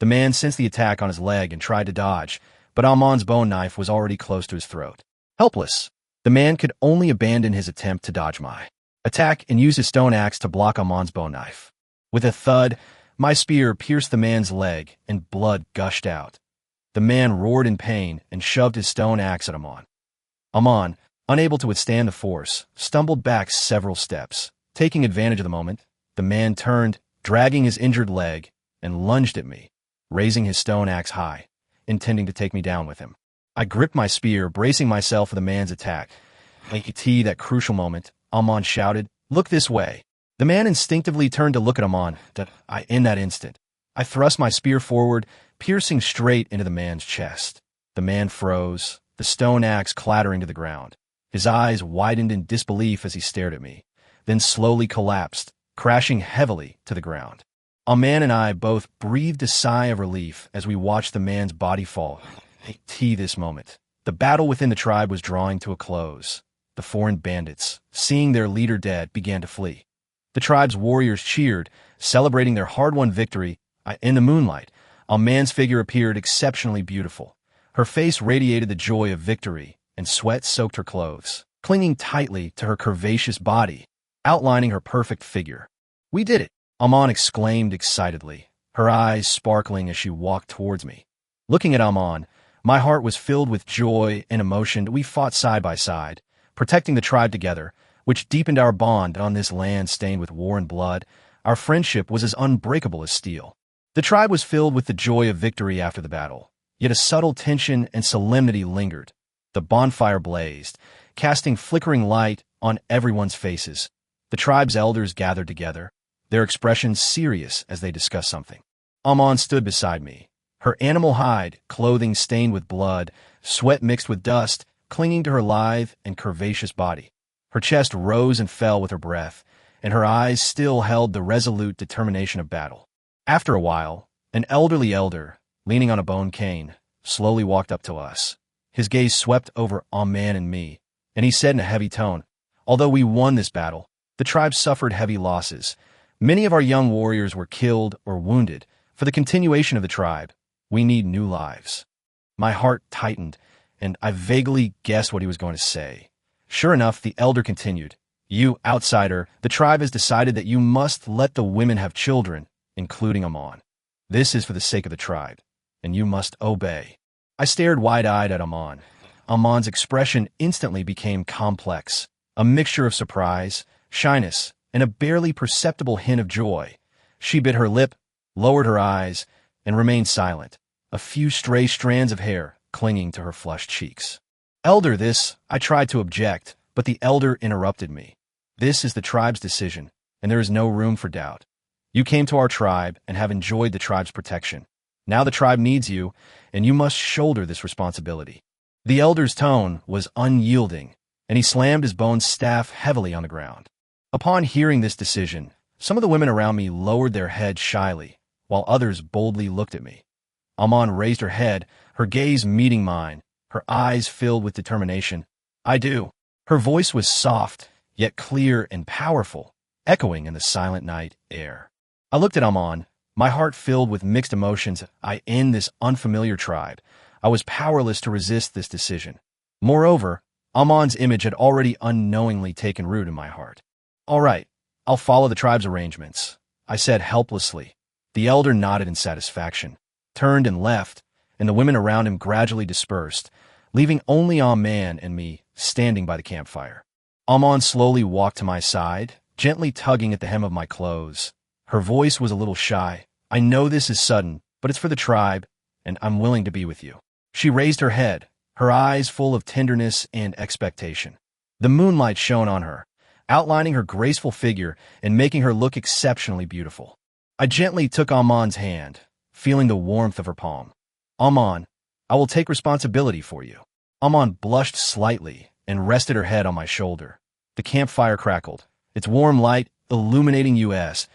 The man sensed the attack on his leg and tried to dodge, but Amon's bone knife was already close to his throat. Helpless, the man could only abandon his attempt to dodge my attack and use his stone axe to block Amon's bone knife. With a thud, my spear pierced the man's leg and blood gushed out. The man roared in pain and shoved his stone axe at Amon. Amon, unable to withstand the force, stumbled back several steps. Taking advantage of the moment, the man turned, dragging his injured leg, and lunged at me, raising his stone axe high, intending to take me down with him. I gripped my spear, bracing myself for the man's attack. At that crucial moment, Amon shouted, "Look this way." The man instinctively turned to look at Amon. In that instant, I thrust my spear forward, piercing straight into the man's chest. The man froze, the stone axe clattering to the ground. His eyes widened in disbelief as he stared at me, then slowly collapsed, crashing heavily to the ground. Amon and I both breathed a sigh of relief as we watched the man's body fall. This moment, the battle within the tribe was drawing to a close. The foreign bandits, seeing their leader dead, began to flee. The tribe's warriors cheered, celebrating their hard-won victory. In the moonlight, Amon's figure appeared exceptionally beautiful. Her face radiated the joy of victory, and sweat soaked her clothes, clinging tightly to her curvaceous body, outlining her perfect figure. "We did it!" Amon exclaimed excitedly, her eyes sparkling as she walked towards me. Looking at Amon, my heart was filled with joy and emotion. We fought side by side, protecting the tribe together, which deepened our bond on this land stained with war and blood. Our friendship was as unbreakable as steel. The tribe was filled with the joy of victory after the battle, yet a subtle tension and solemnity lingered. The bonfire blazed, casting flickering light on everyone's faces. The tribe's elders gathered together, their expressions serious as they discussed something. Amon stood beside me, her animal hide, clothing stained with blood, sweat mixed with dust, clinging to her lithe and curvaceous body. Her chest rose and fell with her breath, and her eyes still held the resolute determination of battle. After a while, an elderly elder, leaning on a bone cane, slowly walked up to us. His gaze swept over Amon and me, and he said in a heavy tone, "Although we won this battle, the tribe suffered heavy losses. Many of our young warriors were killed or wounded. For the continuation of the tribe, we need new lives." My heart tightened, and I vaguely guessed what he was going to say. Sure enough, the elder continued, "You outsider, the tribe has decided that you must let the women have children, including Amon. This is for the sake of the tribe, and you must obey." I stared wide-eyed at Amon. Amon's expression instantly became complex, a mixture of surprise, shyness, and a barely perceptible hint of joy. She bit her lip, lowered her eyes, and remained silent. A few stray strands of hair, clinging to her flushed cheeks. "Elder, this," I tried to object, but the elder interrupted me. "This is the tribe's decision, and there is no room for doubt. You came to our tribe and have enjoyed the tribe's protection. Now the tribe needs you, and you must shoulder this responsibility." The elder's tone was unyielding, and he slammed his bone staff heavily on the ground. Upon hearing this decision, some of the women around me lowered their heads shyly, while others boldly looked at me. Amon raised her head, her gaze meeting mine, her eyes filled with determination. "I do." Her voice was soft, yet clear and powerful, echoing in the silent night air. I looked at Amon, my heart filled with mixed emotions. I end this unfamiliar tribe. I was powerless to resist this decision. Moreover, Amon's image had already unknowingly taken root in my heart. "All right, I'll follow the tribe's arrangements," I said helplessly. The elder nodded in satisfaction, turned and left, and the women around him gradually dispersed, leaving only Aman and me standing by the campfire. Amon slowly walked to my side, gently tugging at the hem of my clothes. Her voice was a little shy. "I know this is sudden, but it's for the tribe, and I'm willing to be with you." She raised her head, her eyes full of tenderness and expectation. The moonlight shone on her, outlining her graceful figure and making her look exceptionally beautiful. I gently took Amon's hand, feeling the warmth of her palm. "Amon, I will take responsibility for you." Amon blushed slightly and rested her head on my shoulder. The campfire crackled, its warm light illuminating us.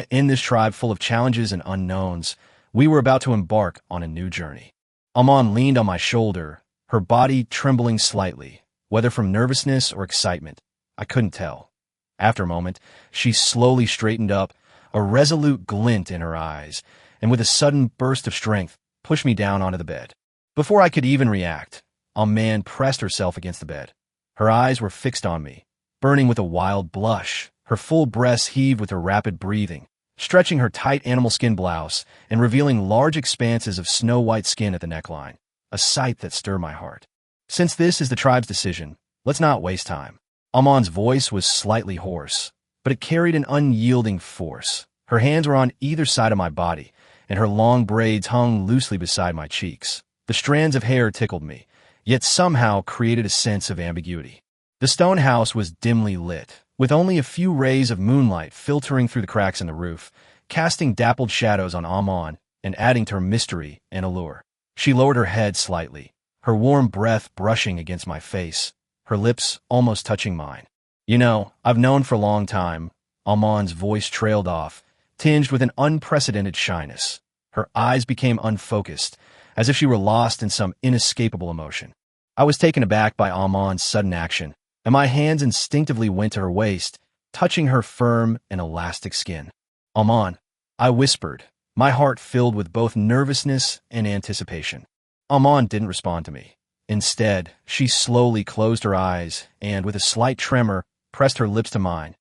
In this tribe full of challenges and unknowns, we were about to embark on a new journey. Amon leaned on my shoulder, her body trembling slightly, whether from nervousness or excitement. I couldn't tell. After a moment, she slowly straightened up, a resolute glint in her eyes, and with a sudden burst of strength, pushed me down onto the bed. Before I could even react, Aman pressed herself against the bed. Her eyes were fixed on me, burning with a wild blush. Her full breasts heaved with her rapid breathing, stretching her tight animal skin blouse and revealing large expanses of snow-white skin at the neckline, a sight that stirred my heart. "Since this is the tribe's decision, let's not waste time." Amon's voice was slightly hoarse, but it carried an unyielding force. Her hands were on either side of my body, and her long braids hung loosely beside my cheeks. The strands of hair tickled me, yet somehow created a sense of ambiguity. The stone house was dimly lit, with only a few rays of moonlight filtering through the cracks in the roof, casting dappled shadows on Amon and adding to her mystery and allure. She lowered her head slightly, her warm breath brushing against my face, her lips almost touching mine. "You know, I've known for a long time." Amon's voice trailed off, tinged with an unprecedented shyness. Her eyes became unfocused, as if she were lost in some inescapable emotion. I was taken aback by Amon's sudden action, and my hands instinctively went to her waist, touching her firm and elastic skin. "Amon," I whispered, my heart filled with both nervousness and anticipation. Amon didn't respond to me. Instead, she slowly closed her eyes and, with a slight tremor, pressed her lips to mine.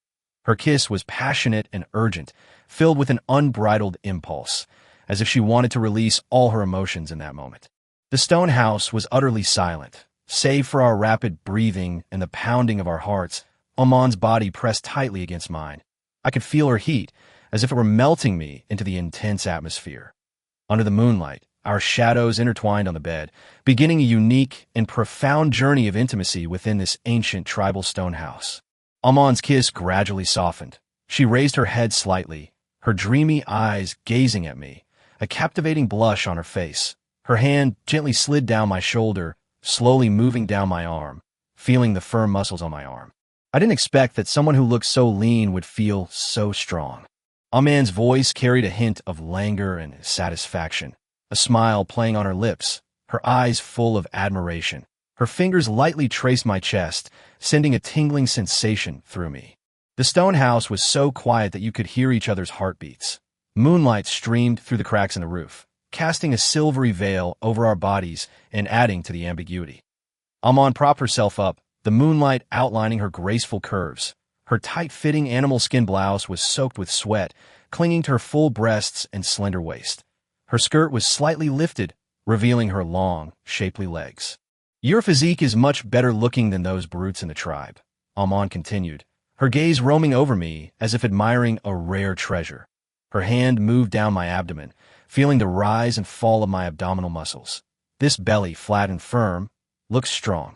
Her kiss was passionate and urgent, filled with an unbridled impulse, as if she wanted to release all her emotions in that moment. The stone house was utterly silent, save for our rapid breathing and the pounding of our hearts. Amon's body pressed tightly against mine. I could feel her heat, as if it were melting me into the intense atmosphere. Under the moonlight, our shadows intertwined on the bed, beginning a unique and profound journey of intimacy within this ancient tribal stone house. Amon's kiss gradually softened. She raised her head slightly, her dreamy eyes gazing at me, a captivating blush on her face. Her hand gently slid down my shoulder, slowly moving down my arm, feeling the firm muscles on my arm. I didn't expect that someone who looked so lean would feel so strong. Aman's voice carried a hint of languor and satisfaction, a smile playing on her lips, her eyes full of admiration. Her fingers lightly traced my chest, sending a tingling sensation through me. The stone house was so quiet that you could hear each other's heartbeats. Moonlight streamed through the cracks in the roof, casting a silvery veil over our bodies and adding to the ambiguity. Amon propped herself up, the moonlight outlining her graceful curves. Her tight-fitting animal skin blouse was soaked with sweat, clinging to her full breasts and slender waist. Her skirt was slightly lifted, revealing her long, shapely legs. "Your physique is much better looking than those brutes in the tribe," Amon continued, her gaze roaming over me as if admiring a rare treasure. Her hand moved down my abdomen, feeling the rise and fall of my abdominal muscles. This belly, flat and firm, looks strong.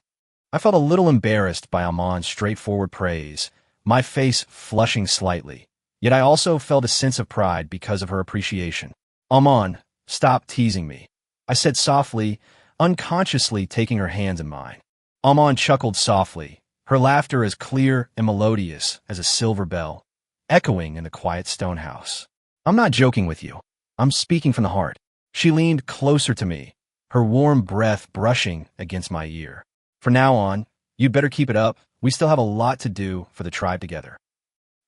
I felt a little embarrassed by Amon's straightforward praise, my face flushing slightly. Yet I also felt a sense of pride because of her appreciation. Amon, stop teasing me, I said softly, unconsciously taking her hands in mine. Amon chuckled softly, her laughter as clear and melodious as a silver bell, echoing in the quiet stone house. I'm not joking with you. I'm speaking from the heart. She leaned closer to me, her warm breath brushing against my ear. From now on, you'd better keep it up. We still have a lot to do for the tribe together.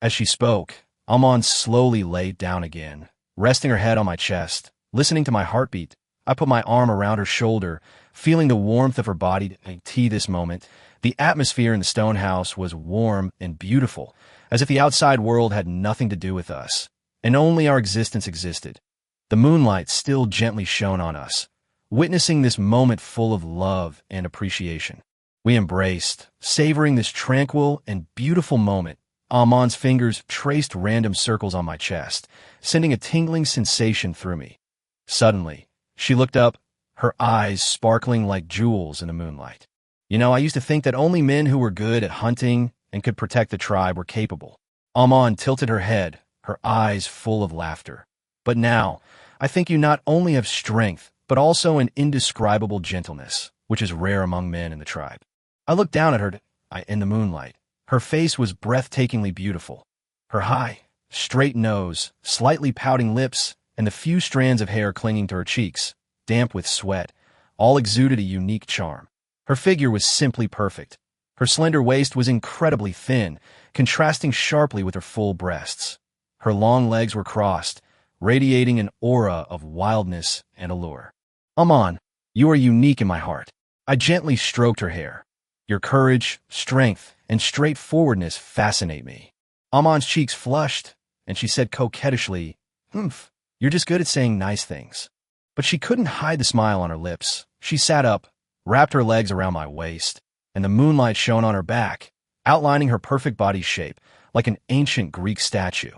As she spoke, Amon slowly laid down again, resting her head on my chest, listening to my heartbeat. I put my arm around her shoulder, feeling the warmth of her body. This moment, the atmosphere in the stone house was warm and beautiful, as if the outside world had nothing to do with us, and only our existence existed. The moonlight still gently shone on us, witnessing this moment full of love and appreciation. We embraced, savoring this tranquil and beautiful moment. Amon's fingers traced random circles on my chest, sending a tingling sensation through me. Suddenly, she looked up, her eyes sparkling like jewels in the moonlight. You know, I used to think that only men who were good at hunting and could protect the tribe were capable. Amon tilted her head, her eyes full of laughter. But now, I think you not only have strength, but also an indescribable gentleness, which is rare among men in the tribe. I looked down at her in the moonlight. Her face was breathtakingly beautiful. Her high, straight nose, slightly pouting lips, and the few strands of hair clinging to her cheeks, damp with sweat, all exuded a unique charm. Her figure was simply perfect. Her slender waist was incredibly thin, contrasting sharply with her full breasts. Her long legs were crossed, radiating an aura of wildness and allure. Amon, you are unique in my heart. I gently stroked her hair. Your courage, strength, and straightforwardness fascinate me. Amon's cheeks flushed, and she said coquettishly, you're just good at saying nice things. But she couldn't hide the smile on her lips. She sat up, wrapped her legs around my waist, and the moonlight shone on her back, outlining her perfect body shape like an ancient Greek statue.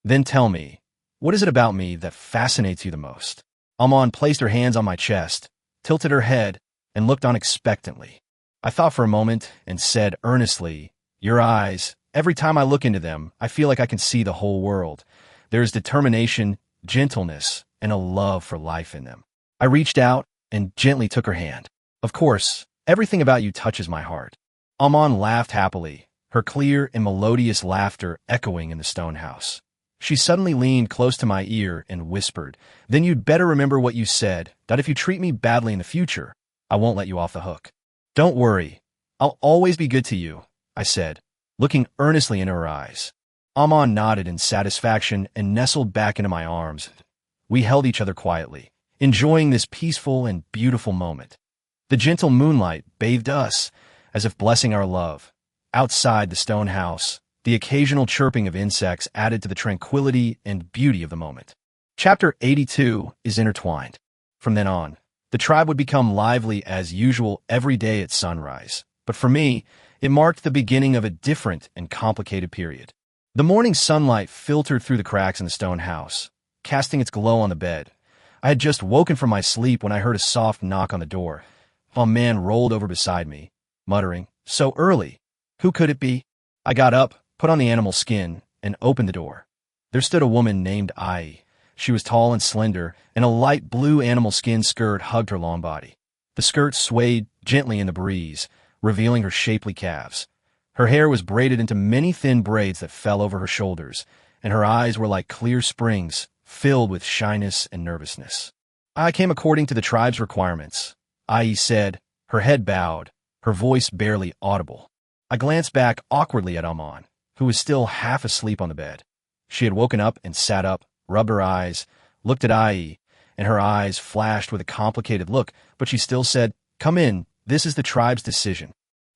Then tell me, what is it about me that fascinates you the most? Amon placed her hands on my chest, tilted her head, and looked on expectantly. I thought for a moment and said earnestly, your eyes, every time I look into them, I feel like I can see the whole world. There is determination, gentleness, and a love for life in them. I reached out and gently took her hand. Of course, everything about you touches my heart. Amon laughed happily, her clear and melodious laughter echoing in the stone house. She suddenly leaned close to my ear and whispered, then you'd better remember what you said, that if you treat me badly in the future, I won't let you off the hook. Don't worry, I'll always be good to you, I said, looking earnestly into her eyes. Amon nodded in satisfaction and nestled back into my arms. We held each other quietly, enjoying this peaceful and beautiful moment. The gentle moonlight bathed us, as if blessing our love. Outside the stone house, the occasional chirping of insects added to the tranquility and beauty of the moment. Chapter 82 is intertwined. From then on, the tribe would become lively as usual every day at sunrise. But for me, it marked the beginning of a different and complicated period. The morning sunlight filtered through the cracks in the stone house, casting its glow on the bed. I had just woken from my sleep when I heard a soft knock on the door. A man rolled over beside me, muttering, "So early? Who could it be?" I got up, put on the animal skin, and opened the door. There stood a woman named Aaya. She was tall and slender, and a light blue animal skin skirt hugged her long body. The skirt swayed gently in the breeze, revealing her shapely calves. Her hair was braided into many thin braids that fell over her shoulders, and her eyes were like clear springs, filled with shyness and nervousness. I came according to the tribe's requirements, Aaya said, her head bowed, her voice barely audible. I glanced back awkwardly at Amon, who was still half asleep on the bed. She had woken up and sat up, rubbed her eyes, looked at Aaya, and her eyes flashed with a complicated look, but she still said, "Come in, this is the tribe's decision."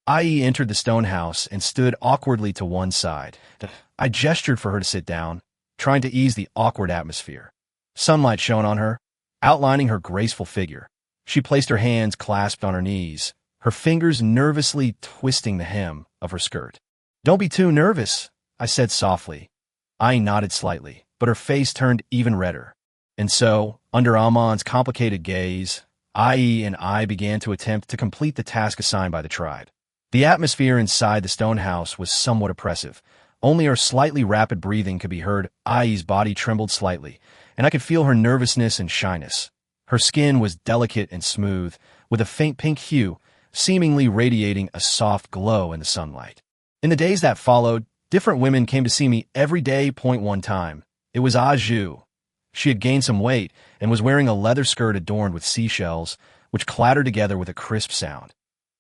Aaya entered the stone house and stood awkwardly to one side. I gestured for her to sit down, trying to ease the awkward atmosphere. Sunlight shone on her, outlining her graceful figure. She placed her hands clasped on her knees, her fingers nervously twisting the hem of her skirt. "Don't be too nervous," I said softly. Aaya nodded slightly, but her face turned even redder. And so, under Amon's complicated gaze, Aaya and I began to attempt to complete the task assigned by the tribe. The atmosphere inside the stone house was somewhat oppressive. Only her slightly rapid breathing could be heard. Aya's body trembled slightly, and I could feel her nervousness and shyness. Her skin was delicate and smooth, with a faint pink hue, seemingly radiating a soft glow in the sunlight. In the days that followed, different women came to see me every day. One time, it was Aaya. She had gained some weight and was wearing a leather skirt adorned with seashells, which clattered together with a crisp sound.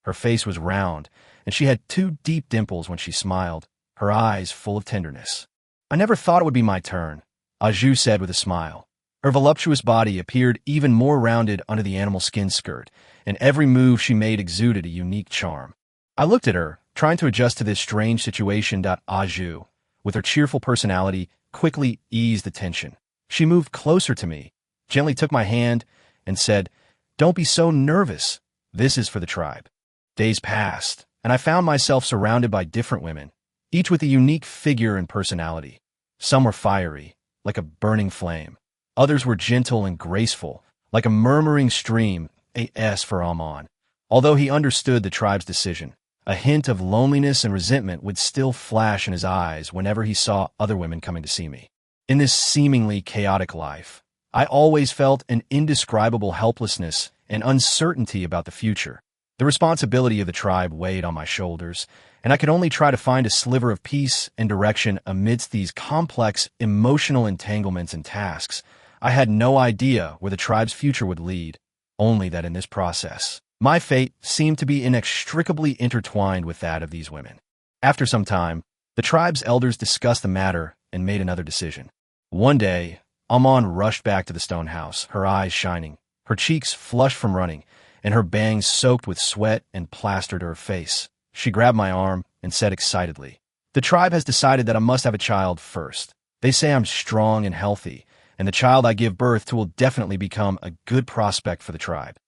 Her face was round, and she had two deep dimples when she smiled, her eyes full of tenderness. I never thought it would be my turn, Aaya said with a smile. Her voluptuous body appeared even more rounded under the animal skin skirt, and every move she made exuded a unique charm. I looked at her, trying to adjust to this strange situation. Aaya, with her cheerful personality, quickly eased the tension. She moved closer to me, gently took my hand, and said, "Don't be so nervous. This is for the tribe." Days passed, and I found myself surrounded by different women, each with a unique figure and personality. Some were fiery, like a burning flame. Others were gentle and graceful, like a murmuring stream. As for Amon, although he understood the tribe's decision, a hint of loneliness and resentment would still flash in his eyes whenever he saw other women coming to see me. In this seemingly chaotic life, I always felt an indescribable helplessness and uncertainty about the future. The responsibility of the tribe weighed on my shoulders, and I could only try to find a sliver of peace and direction amidst these complex emotional entanglements and tasks. I had no idea where the tribe's future would lead, only that in this process, my fate seemed to be inextricably intertwined with that of these women. After some time, the tribe's elders discussed the matter and made another decision. One day, Amon rushed back to the stone house, her eyes shining, her cheeks flushed from running, and her bangs soaked with sweat and plastered to her face. She grabbed my arm and said excitedly, "The tribe has decided that I must have a child first. They say I'm strong and healthy, and the child I give birth to will definitely become a good prospect for the tribe."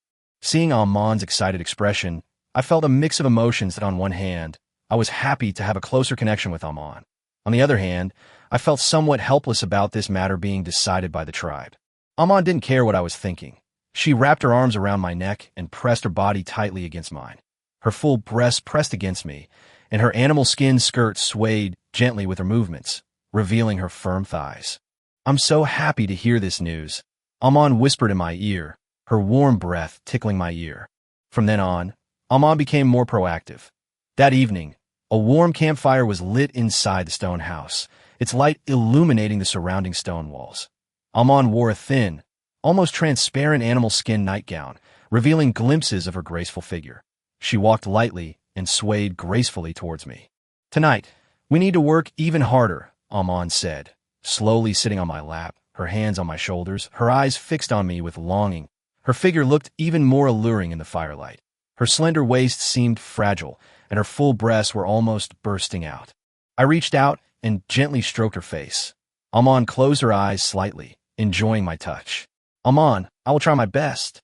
Seeing Amon's excited expression, I felt a mix of emotions that on one hand, I was happy to have a closer connection with Amon. On the other hand, I felt somewhat helpless about this matter being decided by the tribe. Amon didn't care what I was thinking. She wrapped her arms around my neck and pressed her body tightly against mine. Her full breast pressed against me, and her animal skin skirt swayed gently with her movements, revealing her firm thighs. "I'm so happy to hear this news," Amon whispered in my ear, her warm breath tickling my ear. From then on, Amon became more proactive. That evening, a warm campfire was lit inside the stone house, its light illuminating the surrounding stone walls. Amon wore a thin, almost transparent animal skin nightgown, revealing glimpses of her graceful figure. She walked lightly and swayed gracefully towards me. "Tonight, we need to work even harder," Amon said, slowly sitting on my lap, her hands on my shoulders, her eyes fixed on me with longing. Her figure looked even more alluring in the firelight. Her slender waist seemed fragile, and her full breasts were almost bursting out. I reached out and gently stroked her face. Amon closed her eyes slightly, enjoying my touch. "Amon, I will try my best,"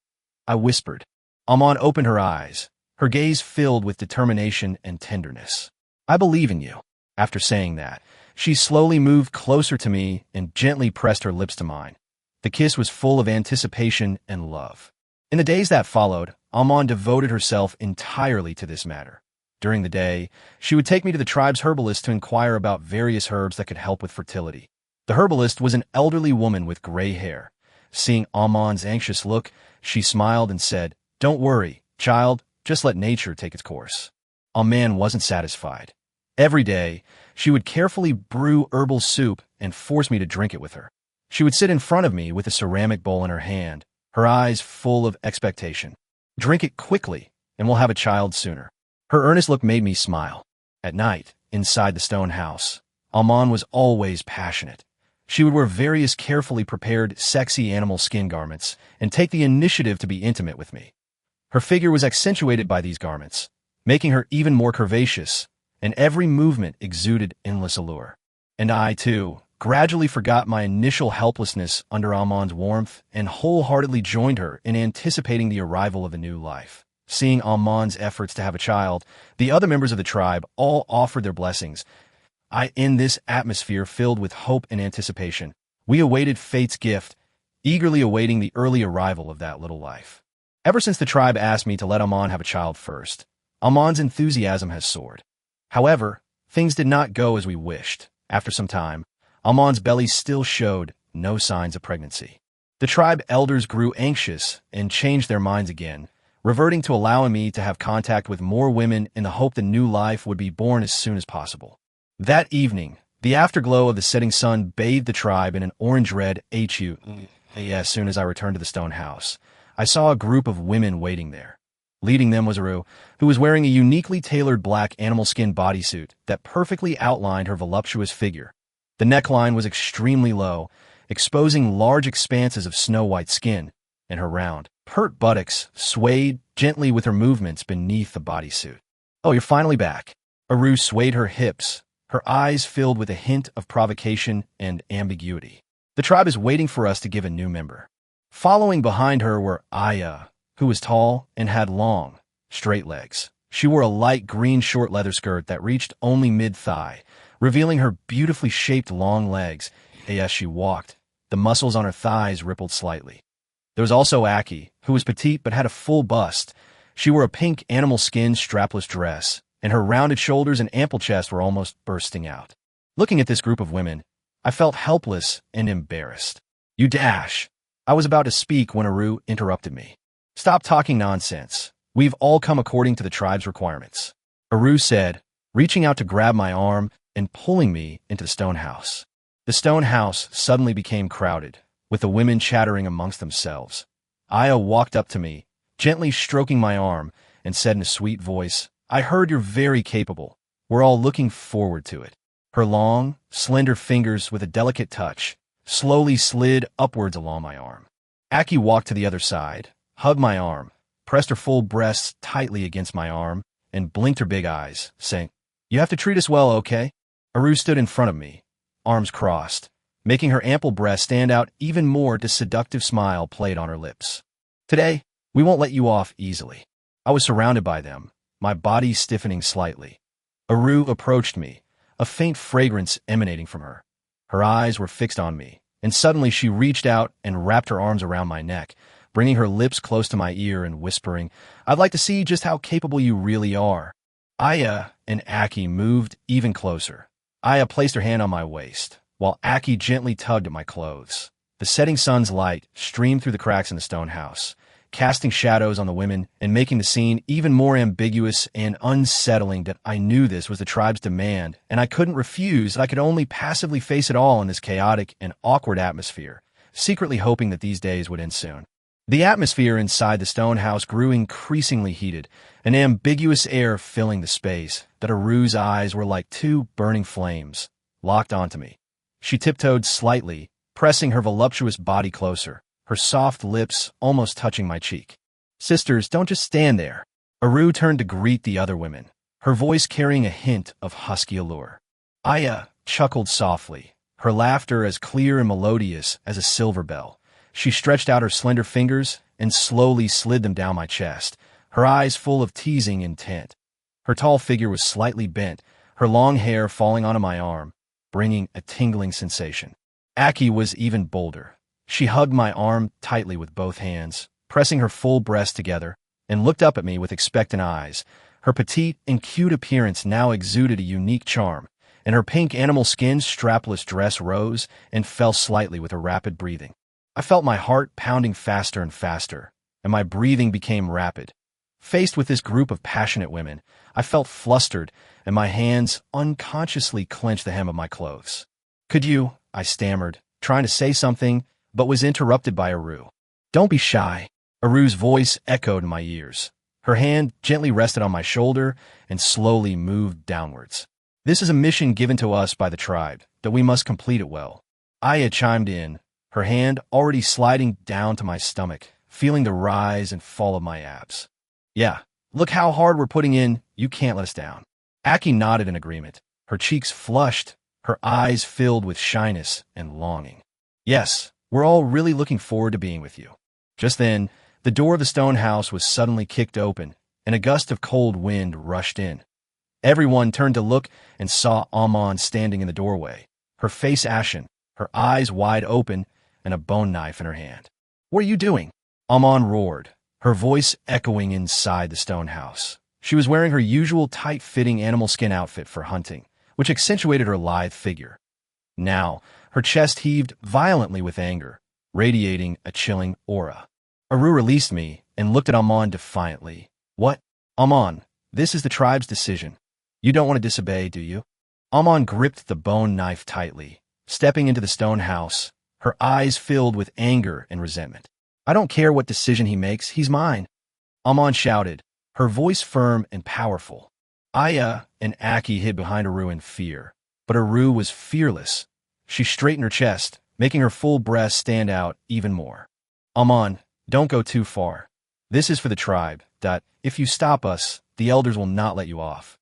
I whispered. Amon opened her eyes, her gaze filled with determination and tenderness. "I believe in you." After saying that, she slowly moved closer to me and gently pressed her lips to mine. The kiss was full of anticipation and love. In the days that followed, Amon devoted herself entirely to this matter. During the day, she would take me to the tribe's herbalist to inquire about various herbs that could help with fertility. The herbalist was an elderly woman with gray hair. Seeing Amon's anxious look, she smiled and said, "Don't worry, child, just let nature take its course." Amon wasn't satisfied. Every day, she would carefully brew herbal soup and force me to drink it with her. She would sit in front of me with a ceramic bowl in her hand, her eyes full of expectation. "Drink it quickly, and we'll have a child sooner." Her earnest look made me smile. At night, inside the stone house, Amon was always passionate. She would wear various carefully prepared, sexy animal skin garments and take the initiative to be intimate with me. Her figure was accentuated by these garments, making her even more curvaceous, and every movement exuded endless allure. And I, too, gradually forgot my initial helplessness under Amon's warmth and wholeheartedly joined her in anticipating the arrival of a new life. Seeing Amon's efforts to have a child, the other members of the tribe all offered their blessings. In this atmosphere filled with hope and anticipation, we awaited fate's gift, eagerly awaiting the early arrival of that little life. Ever since the tribe asked me to let Amon have a child first, Amon's enthusiasm has soared. However, things did not go as we wished. After some time, Amon's belly still showed no signs of pregnancy. The tribe elders grew anxious and changed their minds again, reverting to allowing me to have contact with more women in the hope the new life would be born as soon as possible. That evening, the afterglow of the setting sun bathed the tribe in an orange-red HU. As soon as I returned to the stone house, I saw a group of women waiting there. Leading them was Aru, who was wearing a uniquely tailored black animal skin bodysuit that perfectly outlined her voluptuous figure. The neckline was extremely low, exposing large expanses of snow-white skin, and her round, pert buttocks swayed gently with her movements beneath the bodysuit. "Oh, you're finally back." Aru swayed her hips, her eyes filled with a hint of provocation and ambiguity. "The tribe is waiting for us to give a new member." Following behind her were Aaya, who was tall and had long, straight legs. She wore a light green short leather skirt that reached only mid-thigh, revealing her beautifully shaped long legs. As she walked, the muscles on her thighs rippled slightly. There was also Aki, who was petite but had a full bust. She wore a pink animal skin strapless dress, and her rounded shoulders and ample chest were almost bursting out. Looking at this group of women, I felt helpless and embarrassed. "You dash." I was about to speak when Aru interrupted me. "Stop talking nonsense. We've all come according to the tribe's requirements," Aru said, reaching out to grab my arm and pulling me into the stone house. The stone house suddenly became crowded, with the women chattering amongst themselves. Aaya walked up to me, gently stroking my arm, and said in a sweet voice, "I heard you're very capable. We're all looking forward to it." Her long, slender fingers with a delicate touch slowly slid upwards along my arm. Aki walked to the other side, hugged my arm, pressed her full breasts tightly against my arm, and blinked her big eyes, saying, "You have to treat us well, okay?" Aru stood in front of me, arms crossed, making her ample breast stand out even more as a seductive smile played on her lips. "Today, we won't let you off easily." I was surrounded by them, my body stiffening slightly. Aru approached me, a faint fragrance emanating from her. Her eyes were fixed on me, and suddenly she reached out and wrapped her arms around my neck, bringing her lips close to my ear and whispering, "I'd like to see just how capable you really are." Aaya and Aki moved even closer. Aaya placed her hand on my waist, while Aki gently tugged at my clothes. The setting sun's light streamed through the cracks in the stone house, casting shadows on the women and making the scene even more ambiguous and unsettling. That I knew this was the tribe's demand, and I couldn't refuse. I could only passively face it all in this chaotic and awkward atmosphere, secretly hoping that these days would end soon. The atmosphere inside the stone house grew increasingly heated, an ambiguous air filling the space. That Aru's eyes were like two burning flames, locked onto me. She tiptoed slightly, pressing her voluptuous body closer, her soft lips almost touching my cheek. "Sisters, don't just stand there." Aru turned to greet the other women, her voice carrying a hint of husky allure. Aaya chuckled softly, her laughter as clear and melodious as a silver bell. She stretched out her slender fingers and slowly slid them down my chest, her eyes full of teasing intent. Her tall figure was slightly bent, her long hair falling onto my arm, bringing a tingling sensation. Aki was even bolder. She hugged my arm tightly with both hands, pressing her full breast together, and looked up at me with expectant eyes. Her petite and cute appearance now exuded a unique charm, and her pink animal skin strapless dress rose and fell slightly with her rapid breathing. I felt my heart pounding faster and faster, and my breathing became rapid. Faced with this group of passionate women, I felt flustered, and my hands unconsciously clenched the hem of my clothes. "Could you," I stammered, trying to say something, but was interrupted by Aru. "Don't be shy." Aru's voice echoed in my ears. Her hand gently rested on my shoulder and slowly moved downwards. "This is a mission given to us by the tribe, that we must complete it well." Aaya chimed in, her hand already sliding down to my stomach, feeling the rise and fall of my abs. "Yeah, look how hard we're putting in. You can't let us down." Aki nodded in agreement, her cheeks flushed, her eyes filled with shyness and longing. "Yes, we're all really looking forward to being with you." Just then, the door of the stone house was suddenly kicked open, and a gust of cold wind rushed in. Everyone turned to look and saw Amon standing in the doorway, her face ashen, her eyes wide open, and a bone knife in her hand. "What are you doing?" Amon roared, her voice echoing inside the stone house. She was wearing her usual tight-fitting animal skin outfit for hunting, which accentuated her lithe figure. Now, her chest heaved violently with anger, radiating a chilling aura. Aru released me and looked at Amon defiantly. What? Amon, this is the tribe's decision. You don't want to disobey, do you? Amon gripped the bone knife tightly, stepping into the stone house, her eyes filled with anger and resentment. I don't care what decision he makes, he's mine. Amon shouted, her voice firm and powerful. Aaya and Aki hid behind Aru in fear, but Aru was fearless. She straightened her chest, making her full breast stand out even more. Amon, don't go too far. This is for the tribe. If you stop us, the elders will not let you off.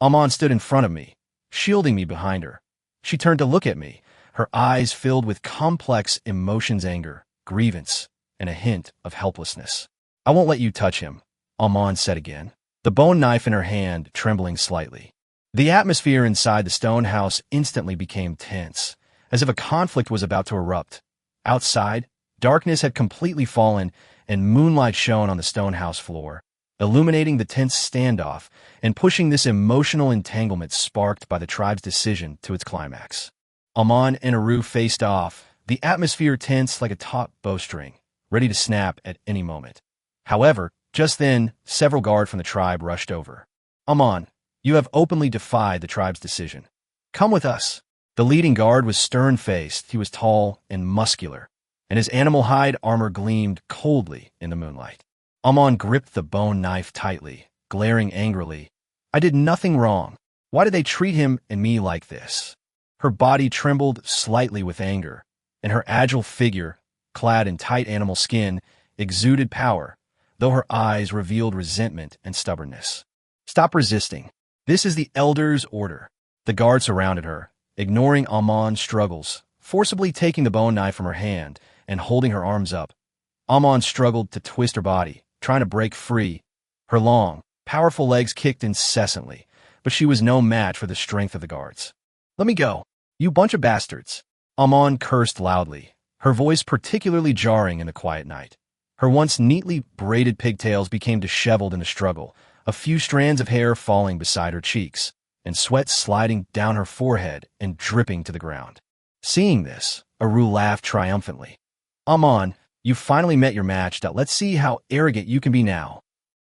Amon stood in front of me, shielding me behind her. She turned to look at me, her eyes filled with complex emotions, anger, grievance, and a hint of helplessness. I won't let you touch him, Amon said again, the bone knife in her hand trembling slightly. The atmosphere inside the stone house instantly became tense, as if a conflict was about to erupt. Outside, darkness had completely fallen, and moonlight shone on the stone house floor, illuminating the tense standoff and pushing this emotional entanglement sparked by the tribe's decision to its climax. Amon and Aru faced off, the atmosphere tense like a taut bowstring, ready to snap at any moment. However, just then, several guards from the tribe rushed over. Amon, you have openly defied the tribe's decision. Come with us. The leading guard was stern-faced, he was tall and muscular, and his animal hide armor gleamed coldly in the moonlight. Amon gripped the bone knife tightly, glaring angrily. I did nothing wrong. Why did they treat him and me like this? Her body trembled slightly with anger, and her agile figure, clad in tight animal skin, exuded power, though her eyes revealed resentment and stubbornness. Stop resisting. This is the Elder's order. The guard surrounded her, ignoring Amon's struggles, forcibly taking the bone knife from her hand and holding her arms up. Amon struggled to twist her body, trying to break free. Her long, powerful legs kicked incessantly, but she was no match for the strength of the guards. Let me go, you bunch of bastards. Amon cursed loudly, her voice particularly jarring in the quiet night. Her once neatly braided pigtails became disheveled in the struggle, a few strands of hair falling beside her cheeks, and sweat sliding down her forehead and dripping to the ground. Seeing this, Aru laughed triumphantly. Amon, you finally met your match. Let's see how arrogant you can be now.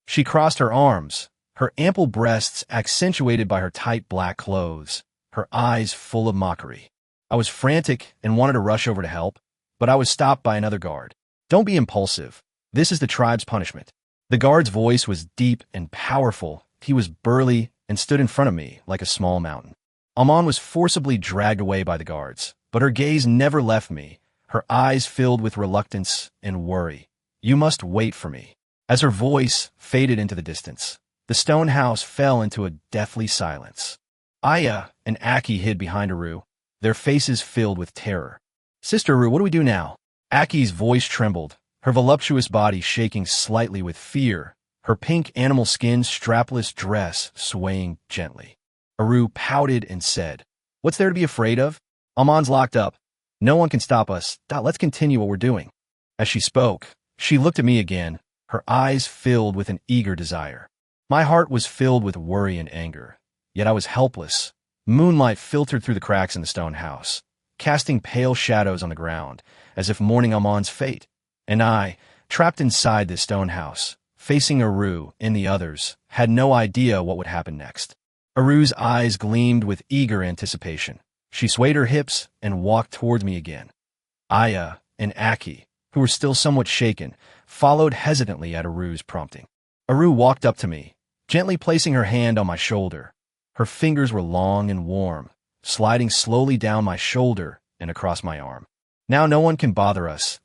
She crossed her arms, her ample breasts accentuated by her tight black clothes, her eyes full of mockery. I was frantic and wanted to rush over to help, but I was stopped by another guard. Don't be impulsive. This is the tribe's punishment. The guard's voice was deep and powerful. He was burly and stood in front of me like a small mountain. Amon was forcibly dragged away by the guards, but her gaze never left me, her eyes filled with reluctance and worry. You must wait for me. As her voice faded into the distance, the stone house fell into a deathly silence. Aaya and Aki hid behind Aru, their faces filled with terror. Sister Aru, what do we do now? Aki's voice trembled, her voluptuous body shaking slightly with fear, her pink animal skin strapless dress swaying gently. Aru pouted and said, What's there to be afraid of? Amon's locked up. No one can stop us. Let's continue what we're doing. As she spoke, she looked at me again, her eyes filled with an eager desire. My heart was filled with worry and anger, yet I was helpless. Moonlight filtered through the cracks in the stone house, casting pale shadows on the ground, as if mourning Amon's fate. And I, trapped inside this stone house, facing Aru and the others, had no idea what would happen next. Aru's eyes gleamed with eager anticipation. She swayed her hips and walked towards me again. Aaya and Aki, who were still somewhat shaken, followed hesitantly at Aru's prompting. Aru walked up to me, gently placing her hand on my shoulder. Her fingers were long and warm, sliding slowly down my shoulder and across my arm. Now no one can bother us.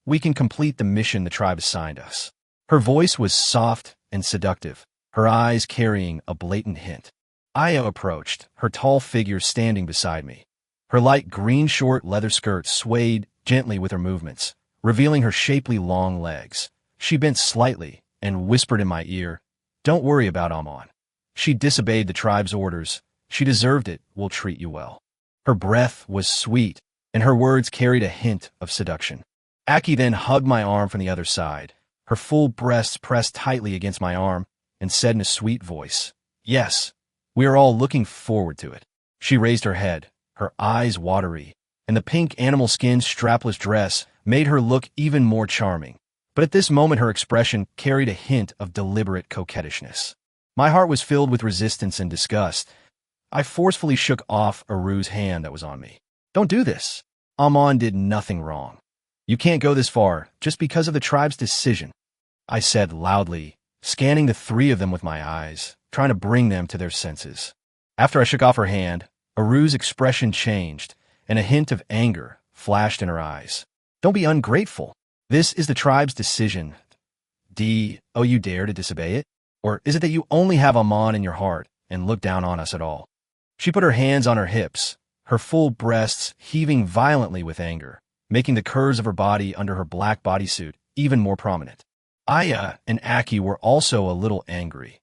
We can complete the mission the tribe assigned us. Her voice was soft and seductive, her eyes carrying a blatant hint. Aaya approached, her tall figure standing beside me. Her light green short leather skirt swayed gently with her movements, revealing her shapely long legs. She bent slightly and whispered in my ear, Don't worry about Amon. She disobeyed the tribe's orders. She deserved it. We'll treat you well. Her breath was sweet, and her words carried a hint of seduction. Aki then hugged my arm from the other side, her full breasts pressed tightly against my arm, and said in a sweet voice, "Yes, we are all looking forward to it." She raised her head, her eyes watery, and the pink animal skin strapless dress made her look even more charming. But at this moment her expression carried a hint of deliberate coquettishness. My heart was filled with resistance and disgust. I forcefully shook off Aru's hand that was on me. "Don't do this. Amon did nothing wrong. You can't go this far just because of the tribe's decision," I said loudly, scanning the three of them with my eyes, trying to bring them to their senses. After I shook off her hand, Aru's expression changed, and a hint of anger flashed in her eyes. "Don't be ungrateful. This is the tribe's decision. You dare to disobey it? Or is it that you only have Amon in your heart and look down on us at all?" She put her hands on her hips, her full breasts heaving violently with anger, making the curves of her body under her black bodysuit even more prominent. Aaya and Aki were also a little angry.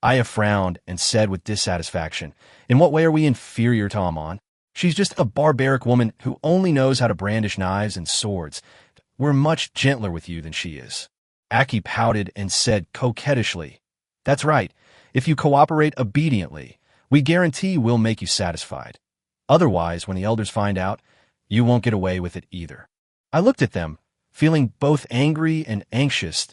Aaya frowned and said with dissatisfaction, "In what way are we inferior to Amon? She's just a barbaric woman who only knows how to brandish knives and swords. We're much gentler with you than she is." Aki pouted and said coquettishly, "That's right. If you cooperate obediently, we guarantee we'll make you satisfied. Otherwise, when the elders find out, you won't get away with it either." I looked at them, feeling both angry and anxious.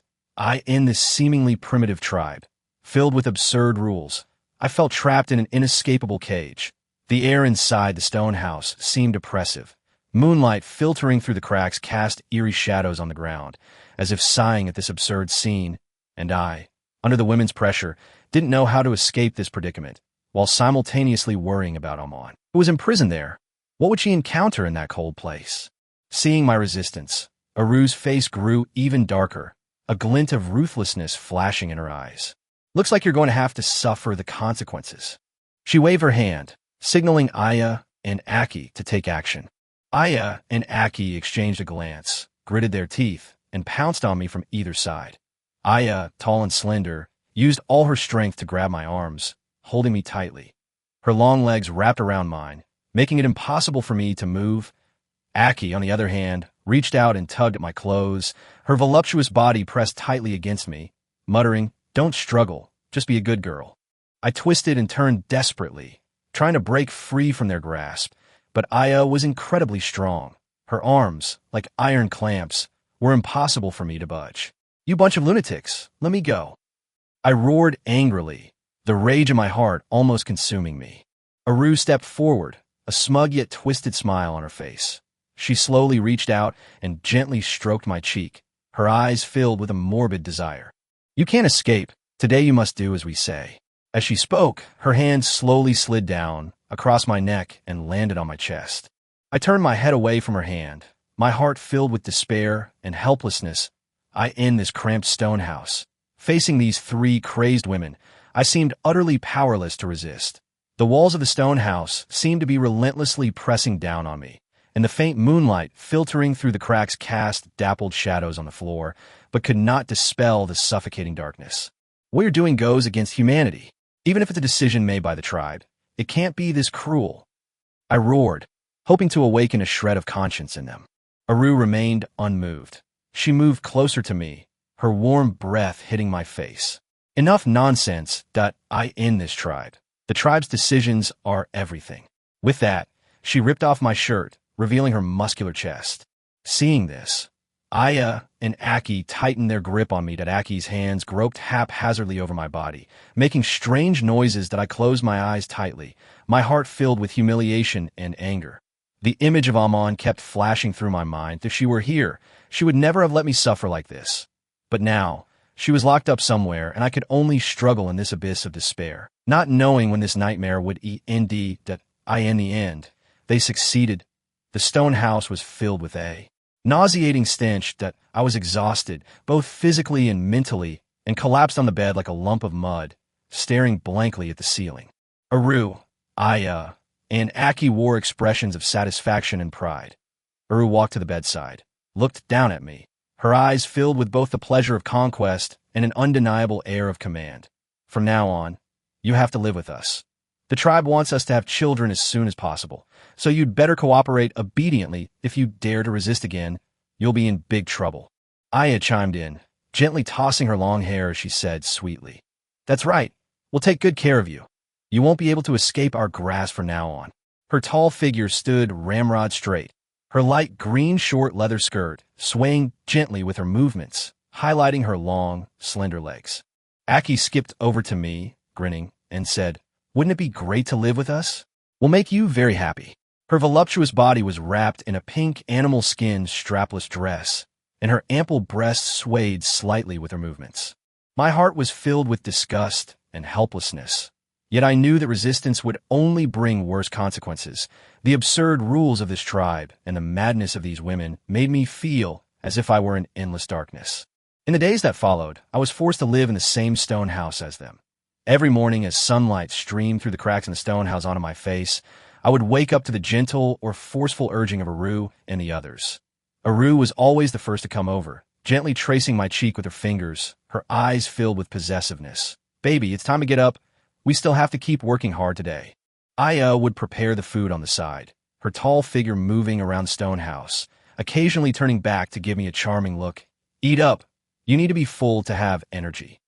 In this seemingly primitive tribe, filled with absurd rules, I felt trapped in an inescapable cage. The air inside the stone house seemed oppressive. Moonlight filtering through the cracks cast eerie shadows on the ground, as if sighing at this absurd scene, and I, under the women's pressure, didn't know how to escape this predicament, while simultaneously worrying about Amon, who was imprisoned there. What would she encounter in that cold place? Seeing my resistance, Aru's face grew even darker, a glint of ruthlessness flashing in her eyes. "Looks like you're going to have to suffer the consequences." She waved her hand, signaling Aaya and Aki to take action. Aaya and Aki exchanged a glance, gritted their teeth, and pounced on me from either side. Aaya, tall and slender, used all her strength to grab my arms, holding me tightly. Her long legs wrapped around mine, making it impossible for me to move. Aki, on the other hand, reached out and tugged at my clothes, her voluptuous body pressed tightly against me, muttering, "Don't struggle, just be a good girl." I twisted and turned desperately, trying to break free from their grasp, but Aaya was incredibly strong. Her arms, like iron clamps, were impossible for me to budge. "You bunch of lunatics, let me go." I roared angrily, the rage in my heart almost consuming me. Aru stepped forward, a smug yet twisted smile on her face. She slowly reached out and gently stroked my cheek, her eyes filled with a morbid desire. "You can't escape. Today you must do as we say." As she spoke, her hand slowly slid down, across my neck, and landed on my chest. I turned my head away from her hand, my heart filled with despair and helplessness. In this cramped stone house, facing these three crazed women, I seemed utterly powerless to resist. The walls of the stone house seemed to be relentlessly pressing down on me, and the faint moonlight filtering through the cracks cast dappled shadows on the floor, but could not dispel the suffocating darkness. What you're doing goes against humanity. Even if it's a decision made by the tribe, it can't be this cruel. I roared, hoping to awaken a shred of conscience in them. Aru remained unmoved. She moved closer to me, her warm breath hitting my face. "Enough nonsense. In this tribe. The tribe's decisions are everything." With that, she ripped off my shirt, revealing her muscular chest. Seeing this, Aaya and Aki tightened their grip on me. Aki's hands groped haphazardly over my body, making strange noises that I closed my eyes tightly, my heart filled with humiliation and anger. The image of Amon kept flashing through my mind. If she were here, she would never have let me suffer like this. But now, she was locked up somewhere, and I could only struggle in this abyss of despair, not knowing when this nightmare would end. In the end, they succeeded. The stone house was filled with a nauseating stench. I was exhausted, both physically and mentally, and collapsed on the bed like a lump of mud, staring blankly at the ceiling. Aru, Aaya, and Aki wore expressions of satisfaction and pride. Aru walked to the bedside, looked down at me, her eyes filled with both the pleasure of conquest and an undeniable air of command. "From now on, you have to live with us. The tribe wants us to have children as soon as possible, so you'd better cooperate obediently. If you dare to resist again, you'll be in big trouble." Aaya chimed in, gently tossing her long hair as she said sweetly, "That's right. We'll take good care of you. You won't be able to escape our grasp from now on." Her tall figure stood ramrod straight, her light green short leather skirt swaying gently with her movements, highlighting her long, slender legs. Aki skipped over to me, grinning, and said, "Wouldn't it be great to live with us? We'll make you very happy." Her voluptuous body was wrapped in a pink animal skin strapless dress, and her ample breasts swayed slightly with her movements. My heart was filled with disgust and helplessness, yet I knew that resistance would only bring worse consequences. The absurd rules of this tribe and the madness of these women made me feel as if I were in endless darkness. In the days that followed, I was forced to live in the same stone house as them. Every morning as sunlight streamed through the cracks in the stone house onto my face, I would wake up to the gentle or forceful urging of Aru and the others. Aru was always the first to come over, gently tracing my cheek with her fingers, her eyes filled with possessiveness. "Baby, it's time to get up. We still have to keep working hard today." Aaya would prepare the food on the side, her tall figure moving around the stone house, occasionally turning back to give me a charming look. "Eat up. You need to be full to have energy."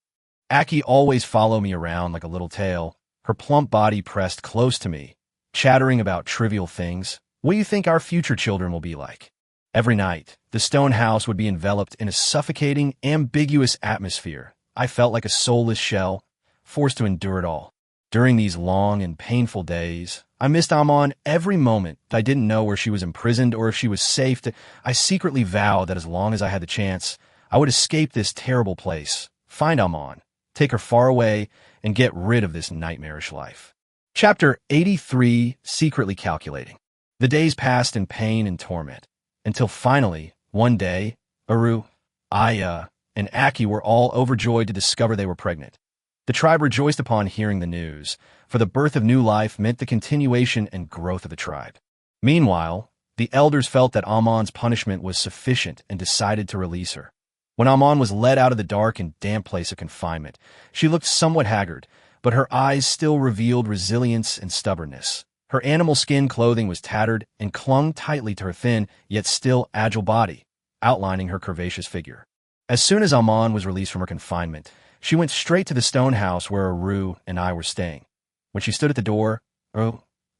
Aki always followed me around like a little tail, her plump body pressed close to me, chattering about trivial things. "What do you think our future children will be like?" Every night, the stone house would be enveloped in a suffocating, ambiguous atmosphere. I felt like a soulless shell, forced to endure it all. During these long and painful days, I missed Amon every moment. I didn't know where she was imprisoned or if she was safe. I secretly vowed that as long as I had the chance, I would escape this terrible place, find Amon, take her far away, and get rid of this nightmarish life. Chapter 83, Secretly Calculating. The days passed in pain and torment, until finally, one day, Aru, Aaya, and Aki were all overjoyed to discover they were pregnant. The tribe rejoiced upon hearing the news, for the birth of new life meant the continuation and growth of the tribe. Meanwhile, the elders felt that Amon's punishment was sufficient and decided to release her. When Amon was led out of the dark and damp place of confinement, she looked somewhat haggard, but her eyes still revealed resilience and stubbornness. Her animal skin clothing was tattered and clung tightly to her thin, yet still agile body, outlining her curvaceous figure. As soon as Amon was released from her confinement, she went straight to the stone house where Aru and I were staying. When she stood at the door,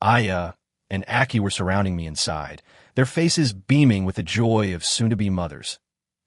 Aaya and Aki were surrounding me inside, their faces beaming with the joy of soon-to-be mothers.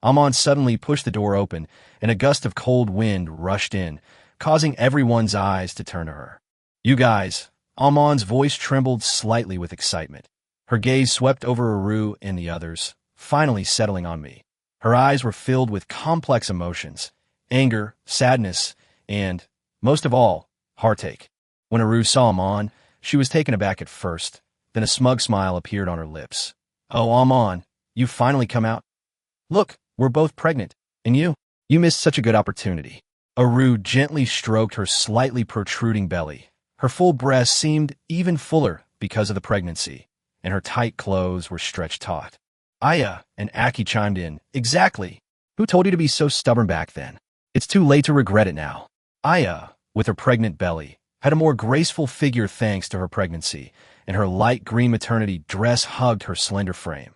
Amon suddenly pushed the door open, and a gust of cold wind rushed in, causing everyone's eyes to turn to her. "You guys," Amon's voice trembled slightly with excitement. Her gaze swept over Aru and the others, finally settling on me. Her eyes were filled with complex emotions, anger, sadness, and, most of all, heartache. When Aru saw Amon, she was taken aback at first, then a smug smile appeared on her lips. "Oh, Amon, you've finally come out. Look, we're both pregnant, and you missed such a good opportunity." Aru gently stroked her slightly protruding belly. Her full breast seemed even fuller because of the pregnancy, and her tight clothes were stretched taut. Aaya and Aki chimed in, "Exactly. Who told you to be so stubborn back then? It's too late to regret it now." Aaya, with her pregnant belly, had a more graceful figure thanks to her pregnancy, and her light green maternity dress hugged her slender frame.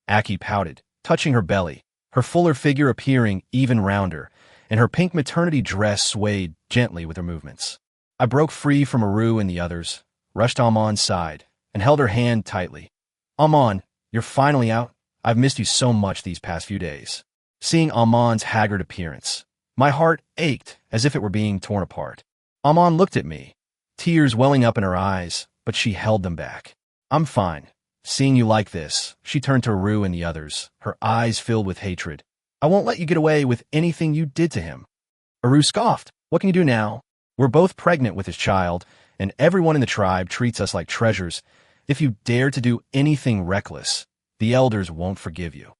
Aki pouted, touching her belly, her fuller figure appearing even rounder, and her pink maternity dress swayed gently with her movements. I broke free from Aru and the others, rushed to Amon's side, and held her hand tightly. "Amon, you're finally out. I've missed you so much these past few days." Seeing Amon's haggard appearance, my heart ached as if it were being torn apart. Amon looked at me, tears welling up in her eyes, but she held them back. "I'm fine. Seeing you like this," she turned to Aru and the others, her eyes filled with hatred. "I won't let you get away with anything you did to him." Aru scoffed. "What can you do now? We're both pregnant with his child, and everyone in the tribe treats us like treasures. If you dare to do anything reckless, the elders won't forgive you."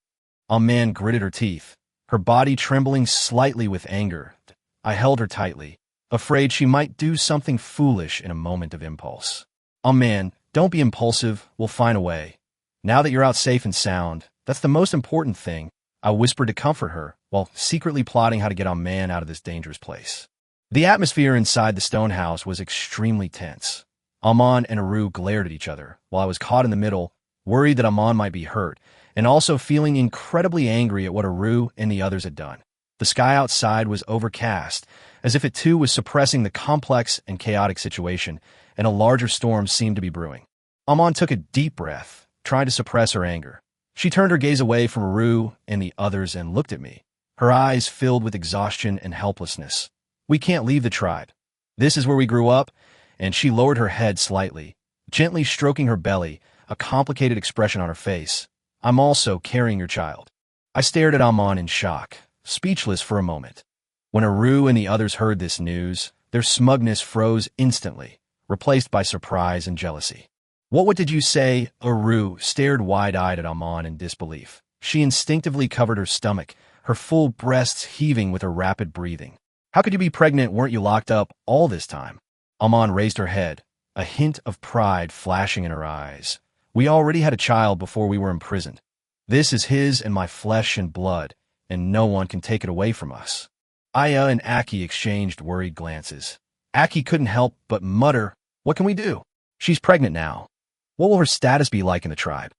Aman gritted her teeth, her body trembling slightly with anger. I held her tightly, afraid she might do something foolish in a moment of impulse. "Aman, don't be impulsive. We'll find a way. Now that you're out safe and sound, that's the most important thing," I whispered to comfort her, while secretly plotting how to get Aman out of this dangerous place. The atmosphere inside the stone house was extremely tense. Amon and Aru glared at each other, while I was caught in the middle, worried that Amon might be hurt, and also feeling incredibly angry at what Aru and the others had done. The sky outside was overcast, as if it too was suppressing the complex and chaotic situation, and a larger storm seemed to be brewing. Amon took a deep breath, trying to suppress her anger. She turned her gaze away from Aru and the others and looked at me, her eyes filled with exhaustion and helplessness. "We can't leave the tribe. This is where we grew up," and she lowered her head slightly, gently stroking her belly, a complicated expression on her face. "I'm also carrying your child." I stared at Amon in shock, speechless for a moment. When Aru and the others heard this news, their smugness froze instantly, replaced by surprise and jealousy. "What did you say?" Aru stared wide-eyed at Amon in disbelief. She instinctively covered her stomach, her full breasts heaving with her rapid breathing. "How could you be pregnant? Weren't you locked up all this time?" Amon raised her head, a hint of pride flashing in her eyes. "We already had a child before we were imprisoned. This is his and my flesh and blood, and no one can take it away from us." Aaya and Aki exchanged worried glances. Aki couldn't help but mutter, "What can we do? She's pregnant now. What will her status be like in the tribe?"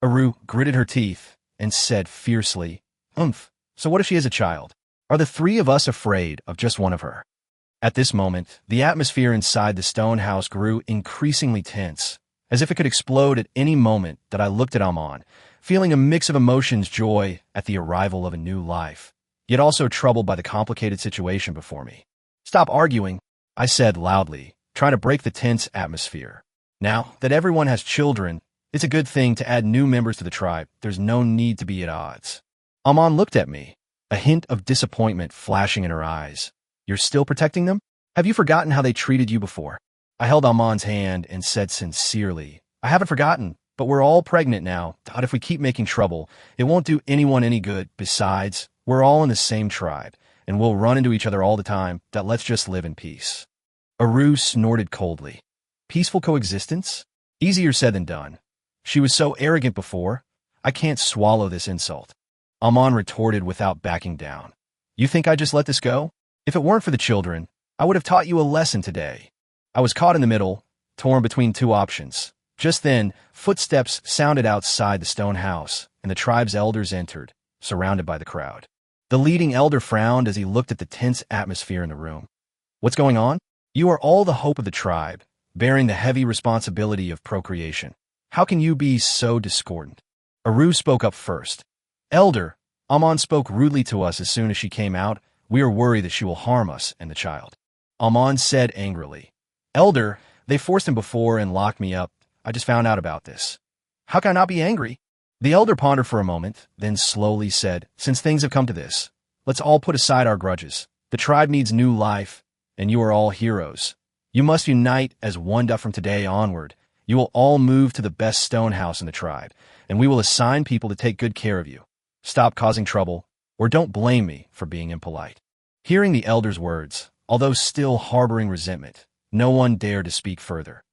Aru gritted her teeth and said fiercely, "So what if she is a child? Are the three of us afraid of just one of her?" At this moment, the atmosphere inside the stone house grew increasingly tense, as if it could explode at any moment that I looked at Amon, feeling a mix of emotions, joy at the arrival of a new life, yet also troubled by the complicated situation before me. "Stop arguing," I said loudly, trying to break the tense atmosphere. "Now that everyone has children, it's a good thing to add new members to the tribe. There's no need to be at odds." Amon looked at me, a hint of disappointment flashing in her eyes. "You're still protecting them? Have you forgotten how they treated you before?" I held Amon's hand and said sincerely, "I haven't forgotten, but we're all pregnant now. God, if we keep making trouble, it won't do anyone any good. Besides, we're all in the same tribe, and we'll run into each other all the time. Let's just live in peace." Aru snorted coldly. "Peaceful coexistence? Easier said than done. She was so arrogant before. I can't swallow this insult." Amon retorted without backing down. "You think I just let this go? If it weren't for the children, I would have taught you a lesson today." I was caught in the middle, torn between two options. Just then, footsteps sounded outside the stone house, and the tribe's elders entered, surrounded by the crowd. The leading elder frowned as he looked at the tense atmosphere in the room. "What's going on? You are all the hope of the tribe, bearing the heavy responsibility of procreation. How can you be so discordant?" Aru spoke up first. "Elder," Amon spoke rudely to us as soon as she came out. "We are worried that she will harm us and the child." Amon said angrily, "Elder, they forced him before and locked me up. I just found out about this. How can I not be angry?" The elder pondered for a moment, then slowly said, "Since things have come to this, let's all put aside our grudges. The tribe needs new life, and you are all heroes. You must unite as one. From today onward, you will all move to the best stone house in the tribe, and we will assign people to take good care of you. Stop causing trouble, or don't blame me for being impolite." Hearing the elder's words, although still harboring resentment, no one dared to speak further.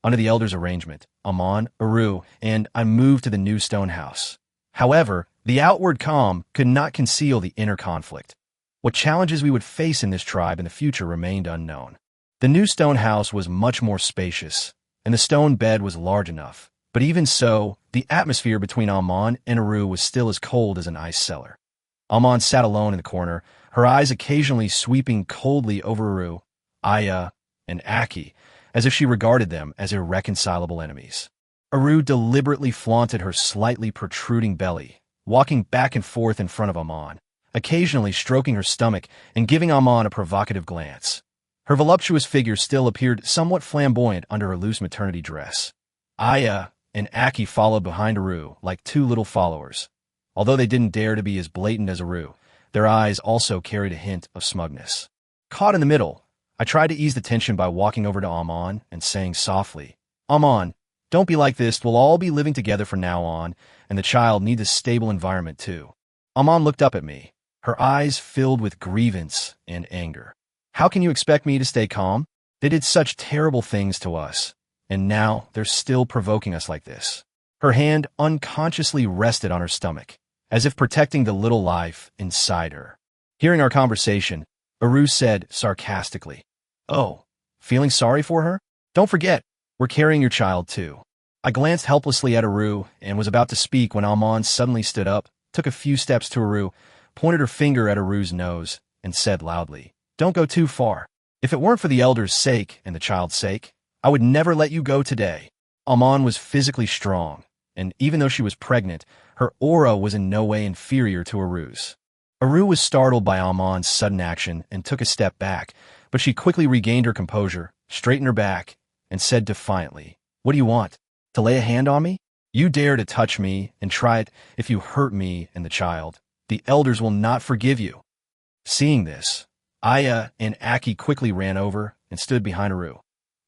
Under the elder's arrangement, Amon, Aru, and I moved to the new stone house. However, the outward calm could not conceal the inner conflict. What challenges we would face in this tribe in the future remained unknown. The new stone house was much more spacious, and the stone bed was large enough. But even so, the atmosphere between Amon and Aru was still as cold as an ice cellar. Amon sat alone in the corner, her eyes occasionally sweeping coldly over Aru, Aaya, and Aki, as if she regarded them as irreconcilable enemies. Aru deliberately flaunted her slightly protruding belly, walking back and forth in front of Amon, occasionally stroking her stomach and giving Amon a provocative glance. Her voluptuous figure still appeared somewhat flamboyant under her loose maternity dress. Aaya and Aki followed behind Aru like two little followers. Although they didn't dare to be as blatant as Aru, their eyes also carried a hint of smugness. Caught in the middle, I tried to ease the tension by walking over to Amon and saying softly, "Amon, don't be like this. We'll all be living together from now on, and the child needs a stable environment too." Amon looked up at me, her eyes filled with grievance and anger. "How can you expect me to stay calm? They did such terrible things to us, and now they're still provoking us like this." Her hand unconsciously rested on her stomach, as if protecting the little life inside her. Hearing our conversation, Aru said sarcastically, "Oh, feeling sorry for her? Don't forget, we're carrying your child too." I glanced helplessly at Aru and was about to speak when Amon suddenly stood up, took a few steps to Aru, pointed her finger at Aru's nose, and said loudly, "Don't go too far. If it weren't for the elder's sake and the child's sake, I would never let you go today." Amon was physically strong, and even though she was pregnant, her aura was in no way inferior to Aru's. Aru was startled by Amon's sudden action and took a step back, but she quickly regained her composure, straightened her back, and said defiantly, "What do you want? To lay a hand on me? You dare to touch me and try it if you hurt me and the child. The elders will not forgive you." Seeing this, Aaya and Aki quickly ran over and stood behind Aru.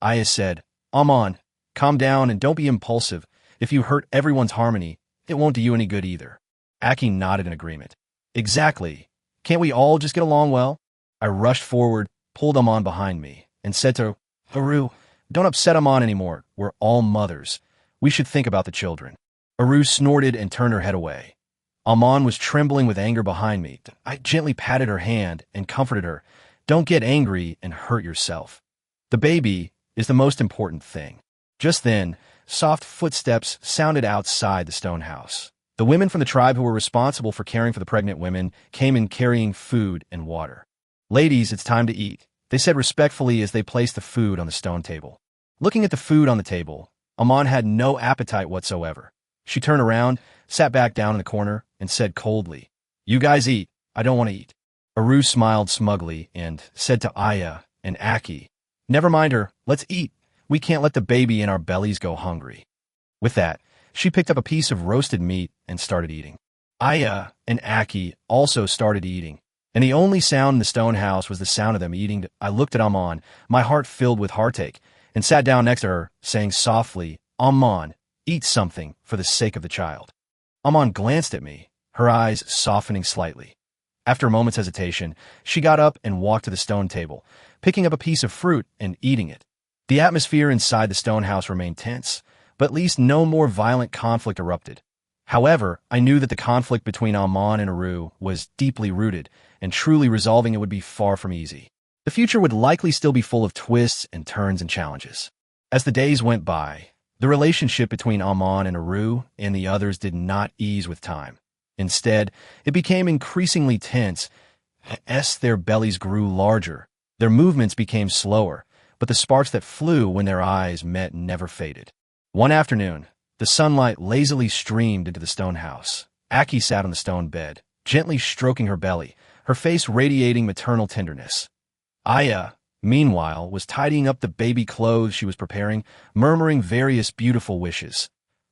Aaya said, "Amon, calm down and don't be impulsive. If you hurt everyone's harmony, it won't do you any good either." Aki nodded in agreement. "Exactly. Can't we all just get along well?" I rushed forward, pulled Amon behind me, and said to Aru, "Don't upset Amon anymore. We're all mothers. We should think about the children." Aru snorted and turned her head away. Amon was trembling with anger behind me. I gently patted her hand and comforted her. "Don't get angry and hurt yourself. The baby is the most important thing." Just then, soft footsteps sounded outside the stone house. The women from the tribe who were responsible for caring for the pregnant women came in carrying food and water. "Ladies, it's time to eat," they said respectfully as they placed the food on the stone table. Looking at the food on the table, Amon had no appetite whatsoever. She turned around, sat back down in the corner, and said coldly, "You guys eat. I don't want to eat." Aru smiled smugly and said to Aaya and Aki, "Never mind her. Let's eat. We can't let the baby in our bellies go hungry." With that, she picked up a piece of roasted meat and started eating. Aaya and Aki also started eating, and the only sound in the stone house was the sound of them eating. I looked at Amon, my heart filled with heartache, and sat down next to her, saying softly, "Amon, eat something for the sake of the child." Amon glanced at me, her eyes softening slightly. After a moment's hesitation, she got up and walked to the stone table, picking up a piece of fruit and eating it. The atmosphere inside the stone house remained tense, but at least no more violent conflict erupted. However, I knew that the conflict between Amon and Aru was deeply rooted, and truly resolving it would be far from easy. The future would likely still be full of twists and turns and challenges. As the days went by, the relationship between Amon and Aru and the others did not ease with time. Instead, it became increasingly tense as their bellies grew larger. Their movements became slower, but the sparks that flew when their eyes met never faded. One afternoon, the sunlight lazily streamed into the stone house. Aki sat on the stone bed, gently stroking her belly, her face radiating maternal tenderness. Aaya, meanwhile, was tidying up the baby clothes she was preparing, murmuring various beautiful wishes.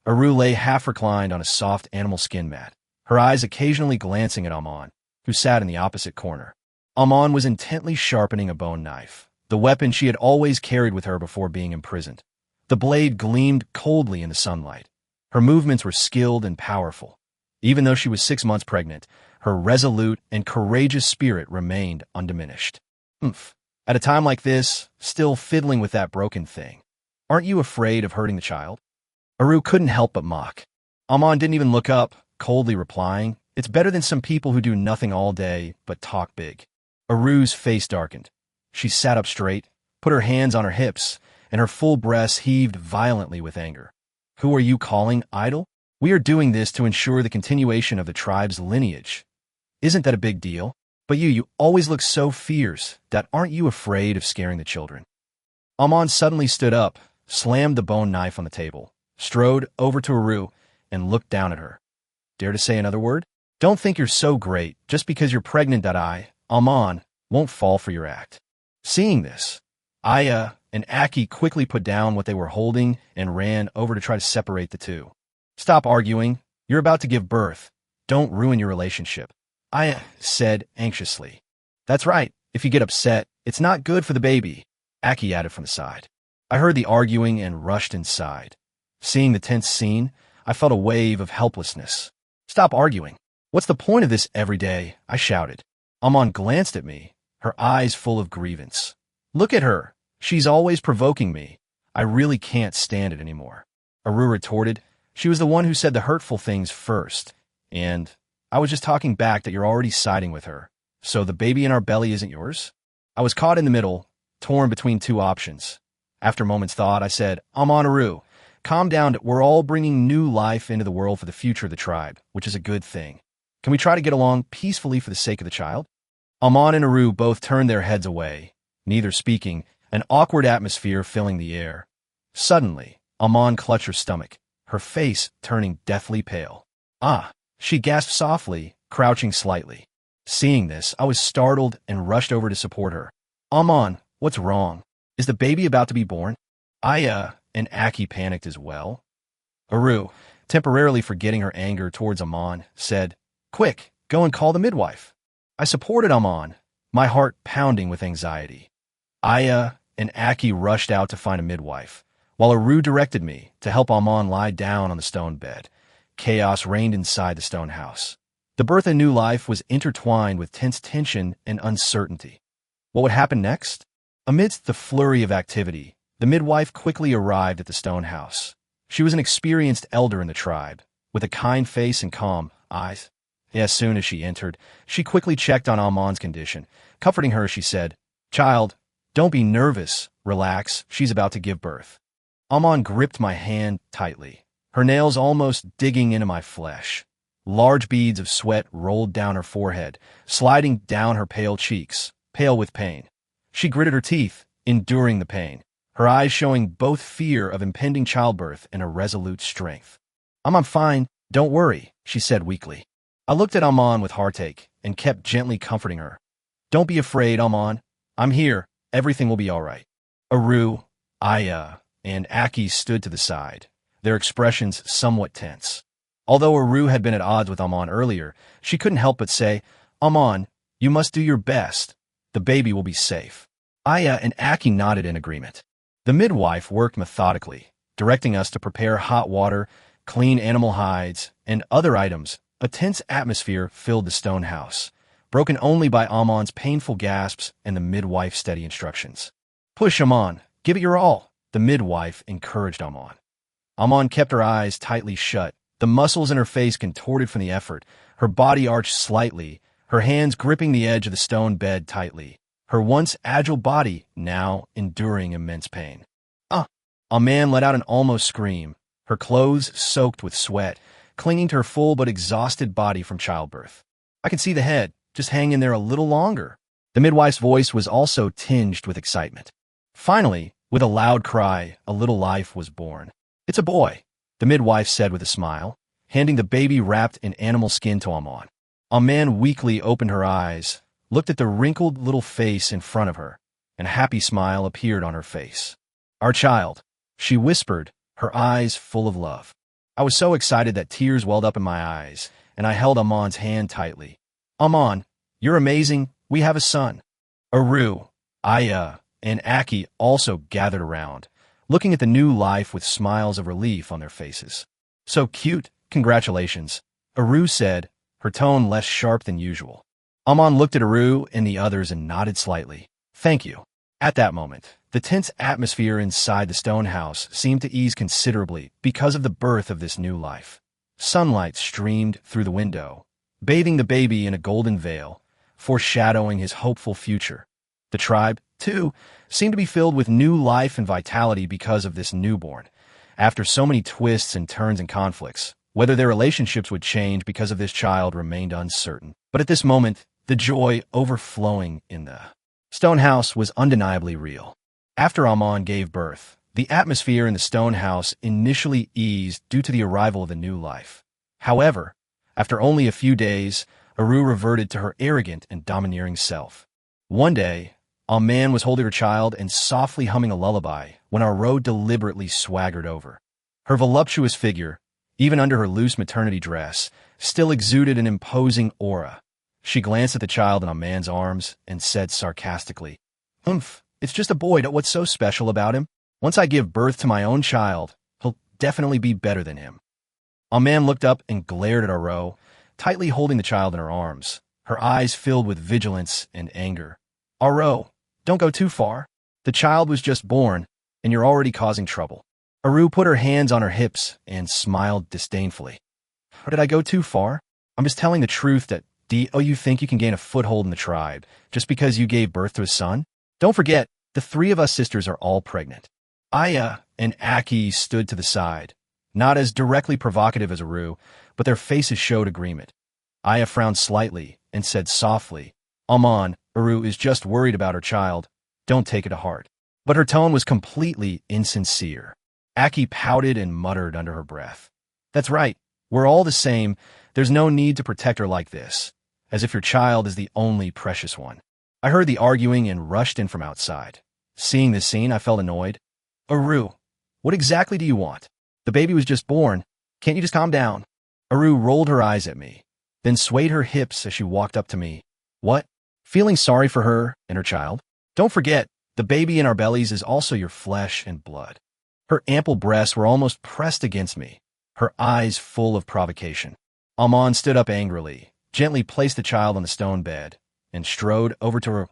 Aru lay half-reclined on a soft animal skin mat, her eyes occasionally glancing at Amon, who sat in the opposite corner. Amon was intently sharpening a bone knife, the weapon she had always carried with her before being imprisoned. The blade gleamed coldly in the sunlight. Her movements were skilled and powerful. Even though she was 6 months pregnant, her resolute and courageous spirit remained undiminished. At a time like this, still fiddling with that broken thing. Aren't you afraid of hurting the child?" Aru couldn't help but mock. Amon didn't even look up, coldly replying, "It's better than some people who do nothing all day but talk big." Aru's face darkened. She sat up straight, put her hands on her hips, and her full breasts heaved violently with anger. "Who are you calling idle? We are doing this to ensure the continuation of the tribe's lineage. Isn't that a big deal? But you always look so fierce. That aren't you afraid of scaring the children?" Amon suddenly stood up, slammed the bone knife on the table, strode over to Aru, and looked down at her. "Dare to say another word? Don't think you're so great just because you're pregnant that Amon, won't fall for your act." Seeing this, Aaya and Aki quickly put down what they were holding and ran over to try to separate the two. "Stop arguing. You're about to give birth. Don't ruin your relationship," Aaya said anxiously. "That's right. If you get upset, it's not good for the baby," Aki added from the side. I heard the arguing and rushed inside. Seeing the tense scene, I felt a wave of helplessness. "Stop arguing. What's the point of this every day?" I shouted. Amon glanced at me, her eyes full of grievance. "Look at her. She's always provoking me. I really can't stand it anymore." Aru retorted, "She was the one who said the hurtful things first, and I was just talking back that you're already siding with her. So the baby in our belly isn't yours?" I was caught in the middle, torn between two options. After a moment's thought, I said, "Amon, Aru, calm down. We're all bringing new life into the world for the future of the tribe, which is a good thing. Can we try to get along peacefully for the sake of the child? Amon and Aru both turned their heads away, neither speaking, an awkward atmosphere filling the air. Suddenly, Amon clutched her stomach, her face turning deathly pale. Ah! She gasped softly, crouching slightly. Seeing this, I was startled and rushed over to support her. Amon, what's wrong? Is the baby about to be born? Aaya and Aki panicked as well. Aru, temporarily forgetting her anger towards Amon, said, Quick, go and call the midwife. I supported Amon, my heart pounding with anxiety. Aaya and Aki rushed out to find a midwife, while Aru directed me to help Amon lie down on the stone bed. Chaos reigned inside the stone house. The birth of new life was intertwined with tense tension and uncertainty. What would happen next? Amidst the flurry of activity, the midwife quickly arrived at the stone house. She was an experienced elder in the tribe, with a kind face and calm eyes. As soon as she entered, she quickly checked on Amon's condition. Comforting her, she said, Child, don't be nervous. Relax, she's about to give birth. Amon gripped my hand tightly, her nails almost digging into my flesh. Large beads of sweat rolled down her forehead, sliding down her pale cheeks, pale with pain. She gritted her teeth, enduring the pain, her eyes showing both fear of impending childbirth and a resolute strength. I'm fine, don't worry, she said weakly. I looked at Amon with heartache and kept gently comforting her. Don't be afraid, Amon. I'm here. Everything will be all right. Aru, Aaya, and Aki stood to the side, their expressions somewhat tense. Although Aru had been at odds with Amon earlier, she couldn't help but say, Amon, you must do your best. The baby will be safe. Aaya and Aki nodded in agreement. The midwife worked methodically, directing us to prepare hot water, clean animal hides, and other items. A tense atmosphere filled the stone house, broken only by Amon's painful gasps and the midwife's steady instructions. Push, Amon. Give it your all, the midwife encouraged Amon. Amon kept her eyes tightly shut, the muscles in her face contorted from the effort, her body arched slightly, her hands gripping the edge of the stone bed tightly, her once agile body now enduring immense pain. Amon let out an almost scream, her clothes soaked with sweat, clinging to her full but exhausted body from childbirth. I could see the head, just hang in there a little longer. The midwife's voice was also tinged with excitement. Finally, with a loud cry, a little life was born. It's a boy, the midwife said with a smile, handing the baby wrapped in animal skin to Amon. Amon weakly opened her eyes, looked at the wrinkled little face in front of her, and a happy smile appeared on her face. Our child, she whispered, her eyes full of love. I was so excited that tears welled up in my eyes, and I held Amon's hand tightly. Amon, you're amazing. We have a son. Aru, Aaya, and Aki also gathered around, looking at the new life with smiles of relief on their faces. So cute. Congratulations, Aru said, her tone less sharp than usual. Amon looked at Aru and the others and nodded slightly. Thank you. At that moment, the tense atmosphere inside the stone house seemed to ease considerably because of the birth of this new life. Sunlight streamed through the window, bathing the baby in a golden veil, foreshadowing his hopeful future. The tribe, too, seemed to be filled with new life and vitality because of this newborn. After so many twists and turns and conflicts, whether their relationships would change because of this child remained uncertain. But at this moment, the joy overflowing in the stone house was undeniably real. After Amon gave birth, the atmosphere in the stone house initially eased due to the arrival of the new life. However, after only a few days, Aru reverted to her arrogant and domineering self. One day, Amon was holding her child and softly humming a lullaby when Aru deliberately swaggered over. Her voluptuous figure, even under her loose maternity dress, still exuded an imposing aura. She glanced at the child in Amon's arms and said sarcastically, It's just a boy. What's so special about him? Once I give birth to my own child, he'll definitely be better than him. Amon looked up and glared at Aru, tightly holding the child in her arms, her eyes filled with vigilance and anger. Aru, don't go too far. The child was just born, and you're already causing trouble. Aru put her hands on her hips and smiled disdainfully. Or did I go too far? I'm just telling the truth that you think you can gain a foothold in the tribe just because you gave birth to a son? Don't forget, the three of us sisters are all pregnant. Aaya and Aki stood to the side, not as directly provocative as Aru, but their faces showed agreement. Aaya frowned slightly and said softly, Amon, Aru is just worried about her child. Don't take it to heart. But her tone was completely insincere. Aki pouted and muttered under her breath. That's right. We're all the same. There's no need to protect her like this, as if your child is the only precious one. I heard the arguing and rushed in from outside. Seeing this scene, I felt annoyed. Aru, what exactly do you want? The baby was just born. Can't you just calm down? Aru rolled her eyes at me, then swayed her hips as she walked up to me. What? Feeling sorry for her and her child? Don't forget, the baby in our bellies is also your flesh and blood. Her ample breasts were almost pressed against me, her eyes full of provocation. Amon stood up angrily, gently placed the child on the stone bed, and strode over to her.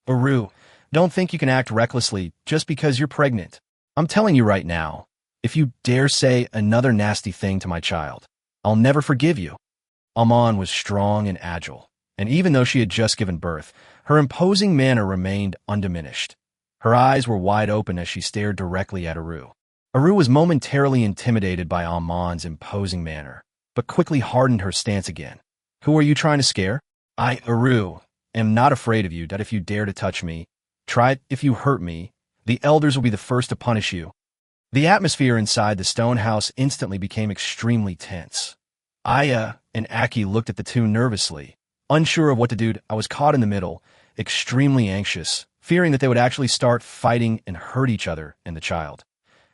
Aru, don't think you can act recklessly just because you're pregnant. I'm telling you right now, if you dare say another nasty thing to my child, I'll never forgive you. Amon was strong and agile, and even though she had just given birth, her imposing manner remained undiminished. Her eyes were wide open as she stared directly at Aru. Aru was momentarily intimidated by Amon's imposing manner, but quickly hardened her stance again. Who are you trying to scare? I, Aru, am not afraid of you, that if you dare to touch me, try it if you hurt me, the elders will be the first to punish you. The atmosphere inside the stone house instantly became extremely tense. Aaya and Aki looked at the two nervously, unsure of what to do. I was caught in the middle, extremely anxious, fearing that they would actually start fighting and hurt each other and the child.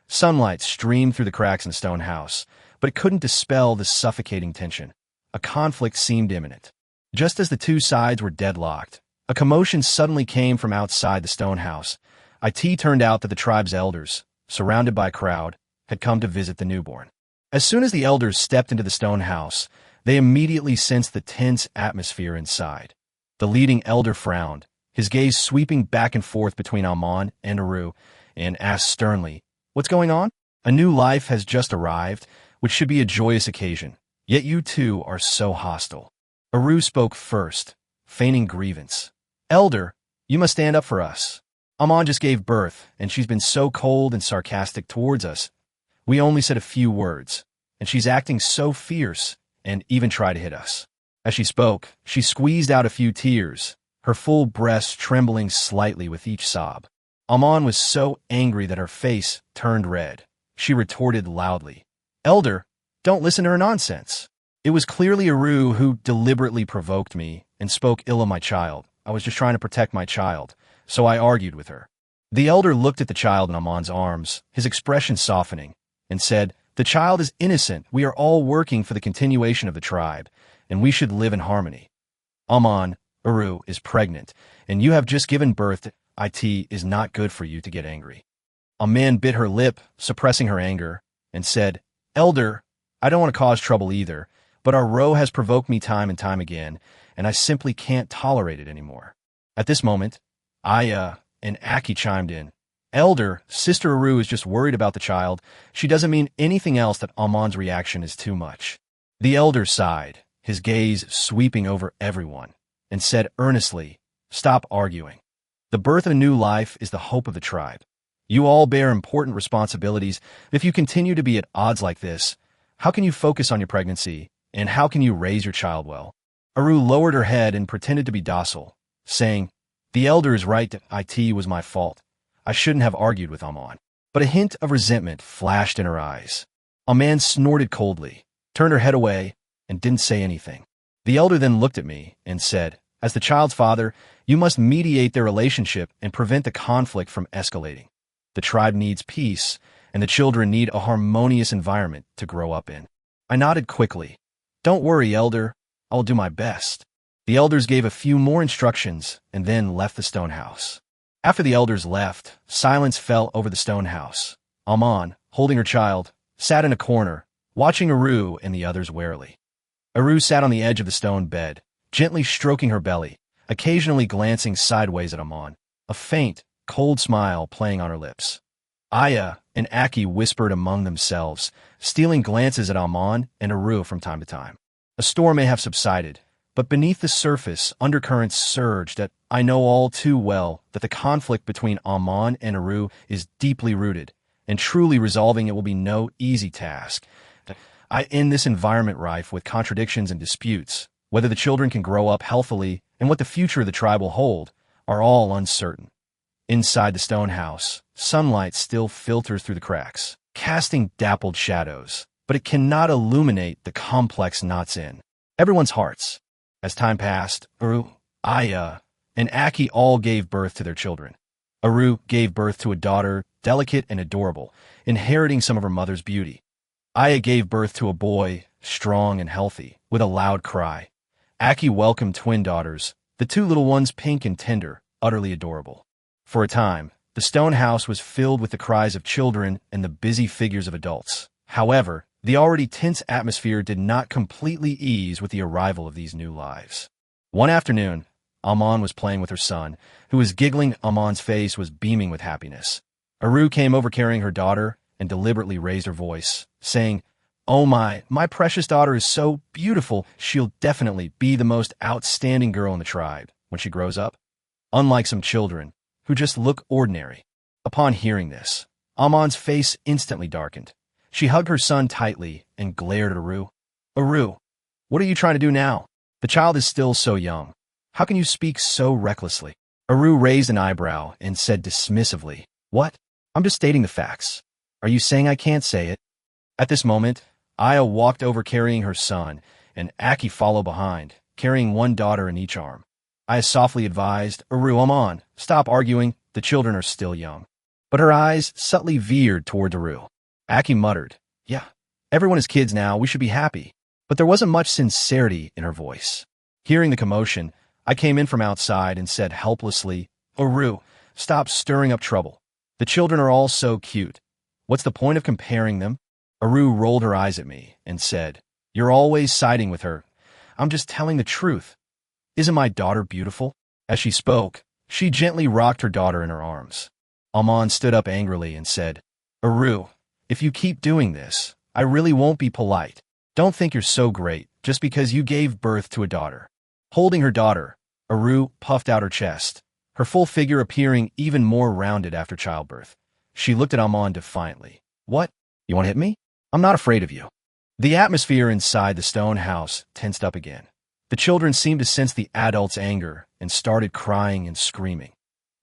Sunlight streamed through the cracks in the stone house, but it couldn't dispel the suffocating tension. A conflict seemed imminent. Just as the two sides were deadlocked, a commotion suddenly came from outside the stone house. It turned out that the tribe's elders, surrounded by a crowd, had come to visit the newborn. As soon as the elders stepped into the stone house, they immediately sensed the tense atmosphere inside. The leading elder frowned, his gaze sweeping back and forth between Amon and Aru, and asked sternly, What's going on? A new life has just arrived, which should be a joyous occasion, yet you two are so hostile. Aru spoke first, feigning grievance. Elder, you must stand up for us. Amon just gave birth, and she's been so cold and sarcastic towards us. We only said a few words, and she's acting so fierce, and even tried to hit us. As she spoke, she squeezed out a few tears, her full breast trembling slightly with each sob. Amon was so angry that her face turned red. She retorted loudly, Elder, don't listen to her nonsense. It was clearly Aru who deliberately provoked me and spoke ill of my child. I was just trying to protect my child, so I argued with her. The elder looked at the child in Amon's arms, his expression softening, and said, The child is innocent. We are all working for the continuation of the tribe, and we should live in harmony. Amon, Aru is pregnant, and you have just given birth to it is not good for you to get angry. Aman bit her lip, suppressing her anger, and said, Elder, I don't want to cause trouble either, but our row has provoked me time and time again, and I simply can't tolerate it anymore. At this moment, Aaya and Aki chimed in. Elder, Sister Aru is just worried about the child. She doesn't mean anything else. That Amon's reaction is too much. The elder sighed, his gaze sweeping over everyone, and said earnestly, Stop arguing. The birth of a new life is the hope of the tribe. You all bear important responsibilities. If you continue to be at odds like this, how can you focus on your pregnancy, and how can you raise your child well? Aru lowered her head and pretended to be docile, saying, The elder is right that it was my fault. I shouldn't have argued with Amon. But a hint of resentment flashed in her eyes. Aman snorted coldly, turned her head away, and didn't say anything. The elder then looked at me and said, As the child's father, you must mediate their relationship and prevent the conflict from escalating. The tribe needs peace, and the children need a harmonious environment to grow up in. I nodded quickly. Don't worry, elder. I'll do my best. The elders gave a few more instructions and then left the stone house. After the elders left, silence fell over the stone house. Amon, holding her child, sat in a corner, watching Aru and the others warily. Aru sat on the edge of the stone bed, gently stroking her belly, occasionally glancing sideways at Amon, a faint, cold smile playing on her lips. Aaya and Aki whispered among themselves, stealing glances at Amon and Aru from time to time. A storm may have subsided, but beneath the surface, undercurrents surged that I know all too well that the conflict between Amon and Aru is deeply rooted, and truly resolving it will be no easy task. In this environment rife with contradictions and disputes, Whether the children can grow up healthily and what the future of the tribe will hold are all uncertain. Inside the stone house, sunlight still filters through the cracks, casting dappled shadows, but it cannot illuminate the complex knots in everyone's hearts. As time passed, Uru, Aaya, and Aki all gave birth to their children. Uru gave birth to a daughter, delicate and adorable, inheriting some of her mother's beauty. Aaya gave birth to a boy, strong and healthy, with a loud cry. Aki welcomed twin daughters, the two little ones pink and tender, utterly adorable. For a time, the stone house was filled with the cries of children and the busy figures of adults. However, the already tense atmosphere did not completely ease with the arrival of these new lives. One afternoon, Amon was playing with her son, who was giggling. Amon's face was beaming with happiness. Uru came over carrying her daughter and deliberately raised her voice, saying, "Oh my precious daughter is so beautiful, she'll definitely be the most outstanding girl in the tribe when she grows up." Unlike some children, who just look ordinary. Upon hearing this, Amon's face instantly darkened. She hugged her son tightly and glared at Uru. "Uru, what are you trying to do now? The child is still so young. How can you speak so recklessly?" Uru raised an eyebrow and said dismissively, "What? I'm just stating the facts. Are you saying I can't say it?" At this moment, Aaya walked over carrying her son, and Aki followed behind, carrying one daughter in each arm. Aaya softly advised, "Uru, Amon, stop arguing. The children are still young." But her eyes subtly veered toward Uru. Aki muttered, "Yeah, everyone is kids now. We should be happy." But there wasn't much sincerity in her voice. Hearing the commotion, I came in from outside and said helplessly, "Uru, stop stirring up trouble. The children are all so cute. What's the point of comparing them?" Uru rolled her eyes at me and said, "You're always siding with her. I'm just telling the truth. Isn't my daughter beautiful?" As she spoke, she gently rocked her daughter in her arms. Amon stood up angrily and said, "Uru, if you keep doing this, I really won't be polite. Don't think you're so great just because you gave birth to a daughter." Holding her daughter, Uru puffed out her chest, her full figure appearing even more rounded after childbirth. She looked at Amon defiantly. "What? You want to hit me? I'm not afraid of you." The atmosphere inside the stone house tensed up again. The children seemed to sense the adults' anger and started crying and screaming.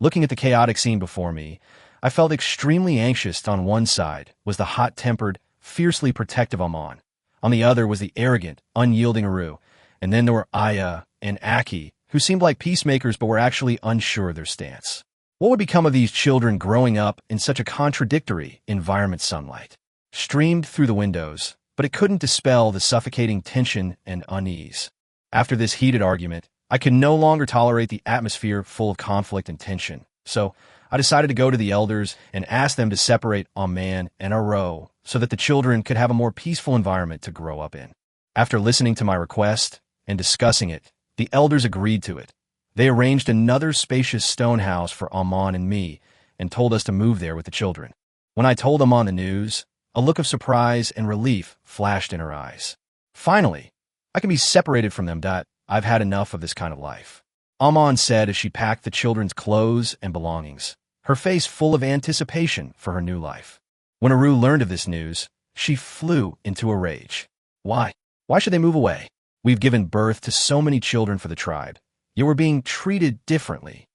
Looking at the chaotic scene before me, I felt extremely anxious. On one side was the hot-tempered, fiercely protective Amon. On the other was the arrogant, unyielding Uru. And then there were Aaya and Aki, who seemed like peacemakers but were actually unsure of their stance. What would become of these children growing up in such a contradictory environment? Sunlight streamed through the windows, but it couldn't dispel the suffocating tension and unease. After this heated argument, I could no longer tolerate the atmosphere full of conflict and tension. So I decided to go to the elders and ask them to separate Aman and Aro so that the children could have a more peaceful environment to grow up in. After listening to my request and discussing it, the elders agreed to it. They arranged another spacious stone house for Aman and me and told us to move there with the children. When I told Aman the news, a look of surprise and relief flashed in her eyes. Finally, I can be separated from them. I've had enough of this kind of life, Aman said as she packed the children's clothes and belongings, her face full of anticipation for her new life. When Uru learned of this news, she flew into a rage. Why? Why should they move away? We've given birth to so many children for the tribe, yet we're being treated differently.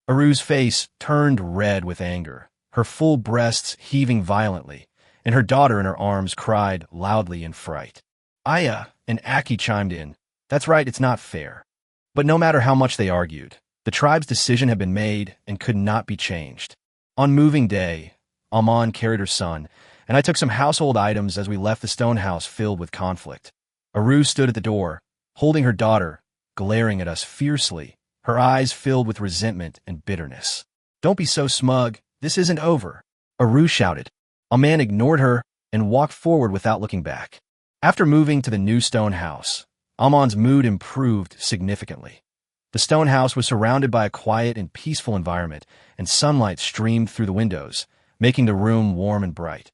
Uru's face turned red with anger, her full breasts heaving violently, and her daughter in her arms cried loudly in fright. Aaya and Aki chimed in. That's right, it's not fair. But no matter how much they argued, the tribe's decision had been made and could not be changed. On moving day, Aman carried her son, and I took some household items as we left the stone house filled with conflict. Uru stood at the door, holding her daughter, glaring at us fiercely, her eyes filled with resentment and bitterness. Don't be so smug, this isn't over, Uru shouted. Aman ignored her and walked forward without looking back. After moving to the new stone house, Amon's mood improved significantly. The stone house was surrounded by a quiet and peaceful environment, and sunlight streamed through the windows, making the room warm and bright.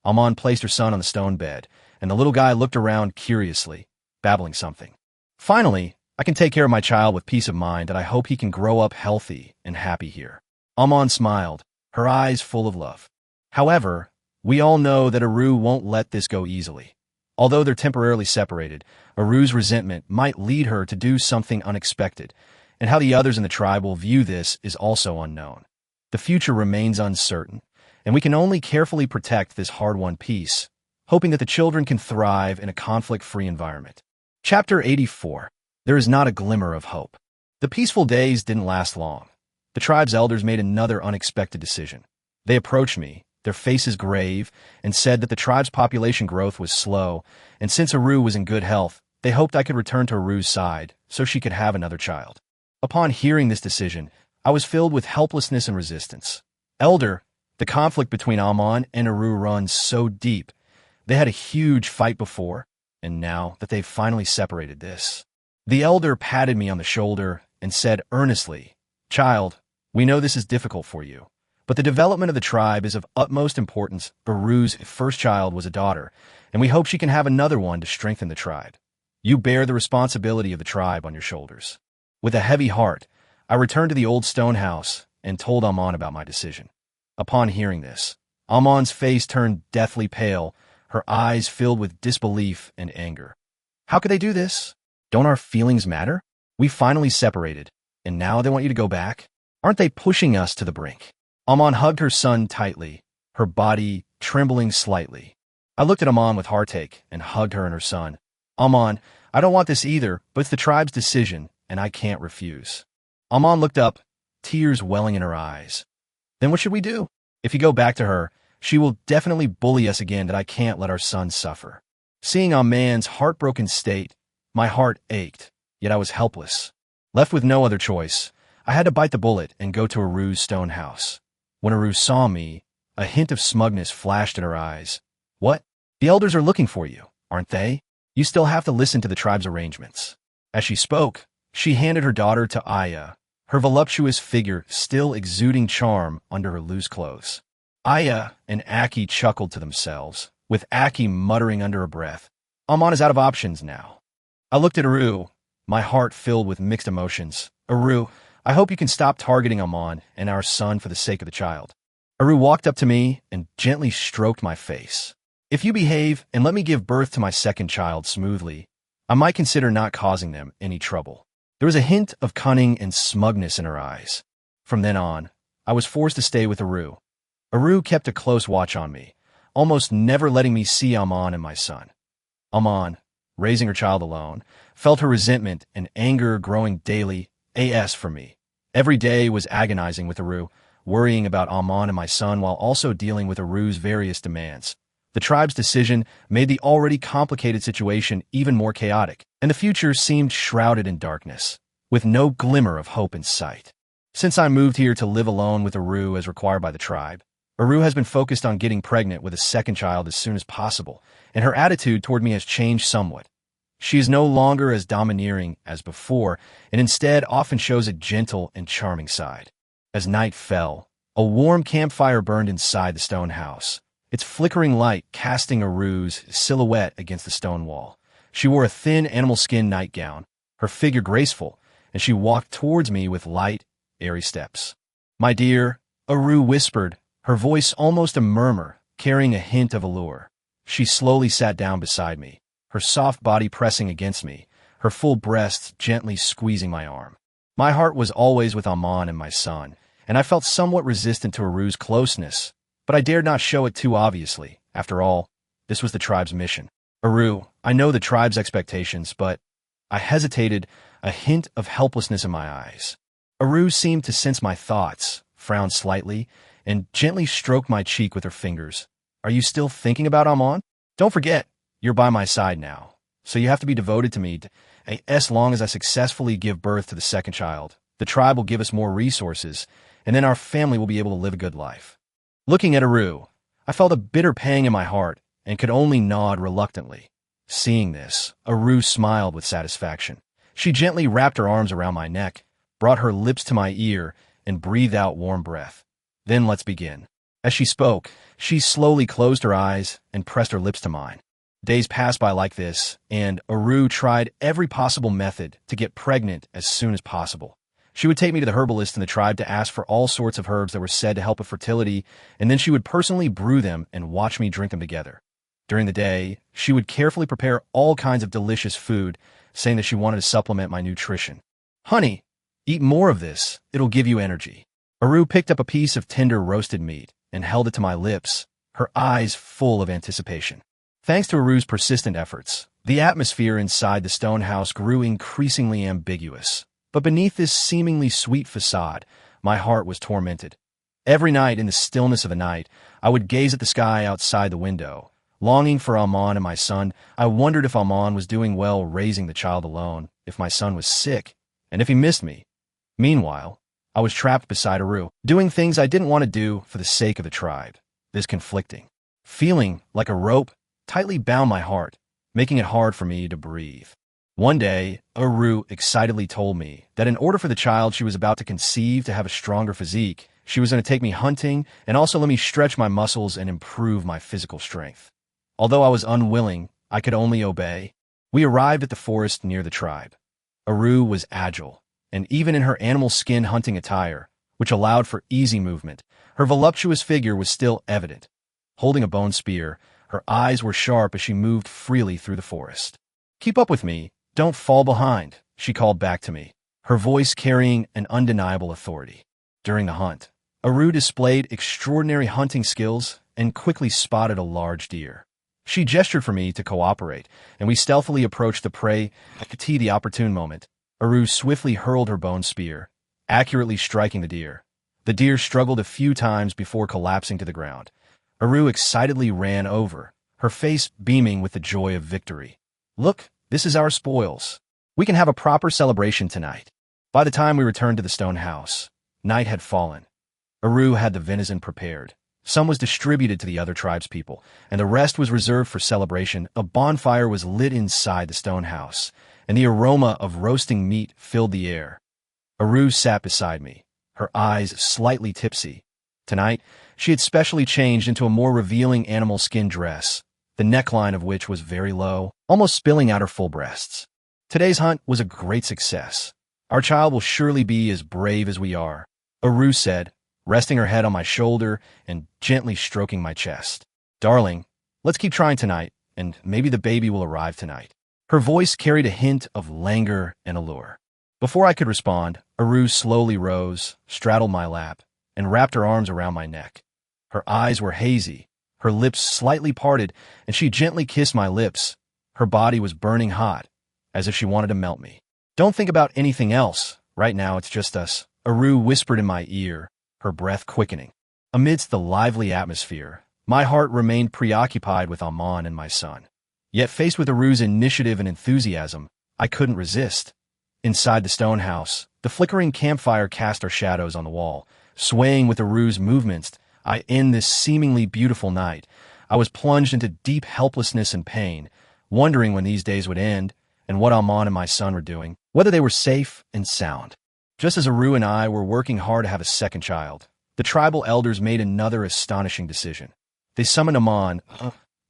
Aman placed her son on the stone bed, and the little guy looked around curiously, babbling something. Finally, I can take care of my child with peace of mind, and I hope he can grow up healthy and happy here. Aman smiled, her eyes full of love. However, we all know that Uru won't let this go easily. Although they're temporarily separated, Aru's resentment might lead her to do something unexpected, and how the others in the tribe will view this is also unknown. The future remains uncertain, and we can only carefully protect this hard-won peace, hoping that the children can thrive in a conflict-free environment. Chapter 84. There is not a glimmer of hope. The peaceful days didn't last long. The tribe's elders made another unexpected decision. They approached me, their faces grave, and said that the tribe's population growth was slow, and since Aru was in good health, they hoped I could return to Aru's side so she could have another child. Upon hearing this decision, I was filled with helplessness and resistance. Elder, the conflict between Amon and Aru runs so deep. They had a huge fight before, and now that they've finally separated this. The elder patted me on the shoulder and said earnestly, "Child, we know this is difficult for you, but the development of the tribe is of utmost importance. Aru's first child was a daughter, and we hope she can have another one to strengthen the tribe. You bear the responsibility of the tribe on your shoulders." With a heavy heart, I returned to the old stone house and told Amon about my decision. Upon hearing this, Amon's face turned deathly pale, her eyes filled with disbelief and anger. How could they do this? Don't our feelings matter? We finally separated, and now they want you to go back? Aren't they pushing us to the brink? Amon hugged her son tightly, her body trembling slightly. I looked at Amon with heartache and hugged her and her son. Amon, I don't want this either, but it's the tribe's decision, and I can't refuse. Amon looked up, tears welling in her eyes. Then what should we do? If you go back to her, she will definitely bully us again that I can't let our son suffer. Seeing Amon's heartbroken state, my heart ached, yet I was helpless. Left with no other choice, I had to bite the bullet and go to Aru's stone house. When Aru saw me, a hint of smugness flashed in her eyes. What? The elders are looking for you, aren't they? You still have to listen to the tribe's arrangements. As she spoke, she handed her daughter to Aaya, her voluptuous figure still exuding charm under her loose clothes. Aaya and Aki chuckled to themselves, with Aki muttering under her breath, Amon is out of options now. I looked at Aru, my heart filled with mixed emotions. Aru, I hope you can stop targeting Amon and our son for the sake of the child. Aru walked up to me and gently stroked my face. If you behave and let me give birth to my second child smoothly, I might consider not causing them any trouble. There was a hint of cunning and smugness in her eyes. From then on, I was forced to stay with Aru. Aru kept a close watch on me, almost never letting me see Amon and my son. Amon, raising her child alone, felt her resentment and anger growing daily for me. Every day was agonizing with Aru, worrying about Amon and my son while also dealing with Aru's various demands. The tribe's decision made the already complicated situation even more chaotic, and the future seemed shrouded in darkness, with no glimmer of hope in sight. Since I moved here to live alone with Aru as required by the tribe, Aru has been focused on getting pregnant with a second child as soon as possible, and her attitude toward me has changed somewhat. She is no longer as domineering as before, and instead often shows a gentle and charming side. As night fell, a warm campfire burned inside the stone house, its flickering light casting Aru's silhouette against the stone wall. She wore a thin animal skin nightgown, her figure graceful, and she walked towards me with light, airy steps. "My dear," Aru whispered, her voice almost a murmur, carrying a hint of allure. She slowly sat down beside me, her soft body pressing against me, her full breasts gently squeezing my arm. My heart was always with Amon and my son, and I felt somewhat resistant to Aru's closeness, but I dared not show it too obviously. After all, this was the tribe's mission. Aru, I know the tribe's expectations, but I hesitated, a hint of helplessness in my eyes. Aru seemed to sense my thoughts, frowned slightly, and gently stroked my cheek with her fingers. Are you still thinking about Amon? Don't forget, you're by my side now, so you have to be devoted to me as long as I successfully give birth to the second child. The tribe will give us more resources, and then our family will be able to live a good life. Looking at Aru, I felt a bitter pang in my heart and could only nod reluctantly. Seeing this, Aru smiled with satisfaction. She gently wrapped her arms around my neck, brought her lips to my ear, and breathed out warm breath. Then let's begin. As she spoke, she slowly closed her eyes and pressed her lips to mine. Days passed by like this, and Aru tried every possible method to get pregnant as soon as possible. She would take me to the herbalist in the tribe to ask for all sorts of herbs that were said to help with fertility, and then she would personally brew them and watch me drink them together. During the day, she would carefully prepare all kinds of delicious food, saying that she wanted to supplement my nutrition. "Honey, eat more of this. It'll give you energy." Aru picked up a piece of tender roasted meat and held it to my lips, her eyes full of anticipation. Thanks to Aru's persistent efforts, the atmosphere inside the stone house grew increasingly ambiguous. But beneath this seemingly sweet facade, my heart was tormented. Every night in the stillness of the night, I would gaze at the sky outside the window. Longing for Amon and my son, I wondered if Amon was doing well raising the child alone, if my son was sick, and if he missed me. Meanwhile, I was trapped beside Aru, doing things I didn't want to do for the sake of the tribe. This conflicting feeling, like a rope, tightly bound my heart, making it hard for me to breathe. One day, Aru excitedly told me that in order for the child she was about to conceive to have a stronger physique, she was going to take me hunting and also let me stretch my muscles and improve my physical strength. Although I was unwilling, I could only obey. We arrived at the forest near the tribe. Aru was agile, and even in her animal skin hunting attire, which allowed for easy movement, her voluptuous figure was still evident. Holding a bone spear, her eyes were sharp as she moved freely through the forest. "Keep up with me. Don't fall behind," she called back to me, her voice carrying an undeniable authority. During the hunt, Aru displayed extraordinary hunting skills and quickly spotted a large deer. She gestured for me to cooperate, and we stealthily approached the prey. At the opportune moment, Aru swiftly hurled her bone spear, accurately striking the deer. The deer struggled a few times before collapsing to the ground. Aru excitedly ran over, her face beaming with the joy of victory. "Look, this is our spoils. We can have a proper celebration tonight." By the time we returned to the stone house, night had fallen. Aru had the venison prepared. Some was distributed to the other tribespeople, and the rest was reserved for celebration. A bonfire was lit inside the stone house, and the aroma of roasting meat filled the air. Aru sat beside me, her eyes slightly tipsy. Tonight, she had specially changed into a more revealing animal skin dress, the neckline of which was very low, almost spilling out her full breasts. "Today's hunt was a great success. Our child will surely be as brave as we are," Aru said, resting her head on my shoulder and gently stroking my chest. "Darling, let's keep trying tonight, and maybe the baby will arrive tonight." Her voice carried a hint of languor and allure. Before I could respond, Aru slowly rose, straddled my lap, and wrapped her arms around my neck. Her eyes were hazy, her lips slightly parted, and she gently kissed my lips. Her body was burning hot, as if she wanted to melt me. "Don't think about anything else. Right now it's just us," Aru whispered in my ear, her breath quickening. Amidst the lively atmosphere, my heart remained preoccupied with Amon and my son. Yet faced with Aru's initiative and enthusiasm, I couldn't resist. Inside the stone house, the flickering campfire cast our shadows on the wall. Swaying with Aru's movements, I end this seemingly beautiful night. I was plunged into deep helplessness and pain, wondering when these days would end and what Amon and my son were doing, whether they were safe and sound. Just as Aru and I were working hard to have a second child, the tribal elders made another astonishing decision. They summoned Amon,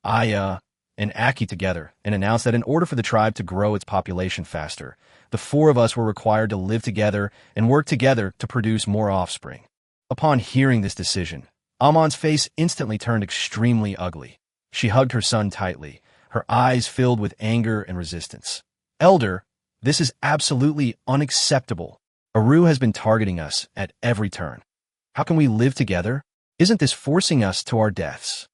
Aaya, and Aki together and announced that in order for the tribe to grow its population faster, the four of us were required to live together and work together to produce more offspring. Upon hearing this decision, Amon's face instantly turned extremely ugly. She hugged her son tightly, her eyes filled with anger and resistance. "Elder, this is absolutely unacceptable. Aru has been targeting us at every turn. How can we live together? Isn't this forcing us to our deaths?"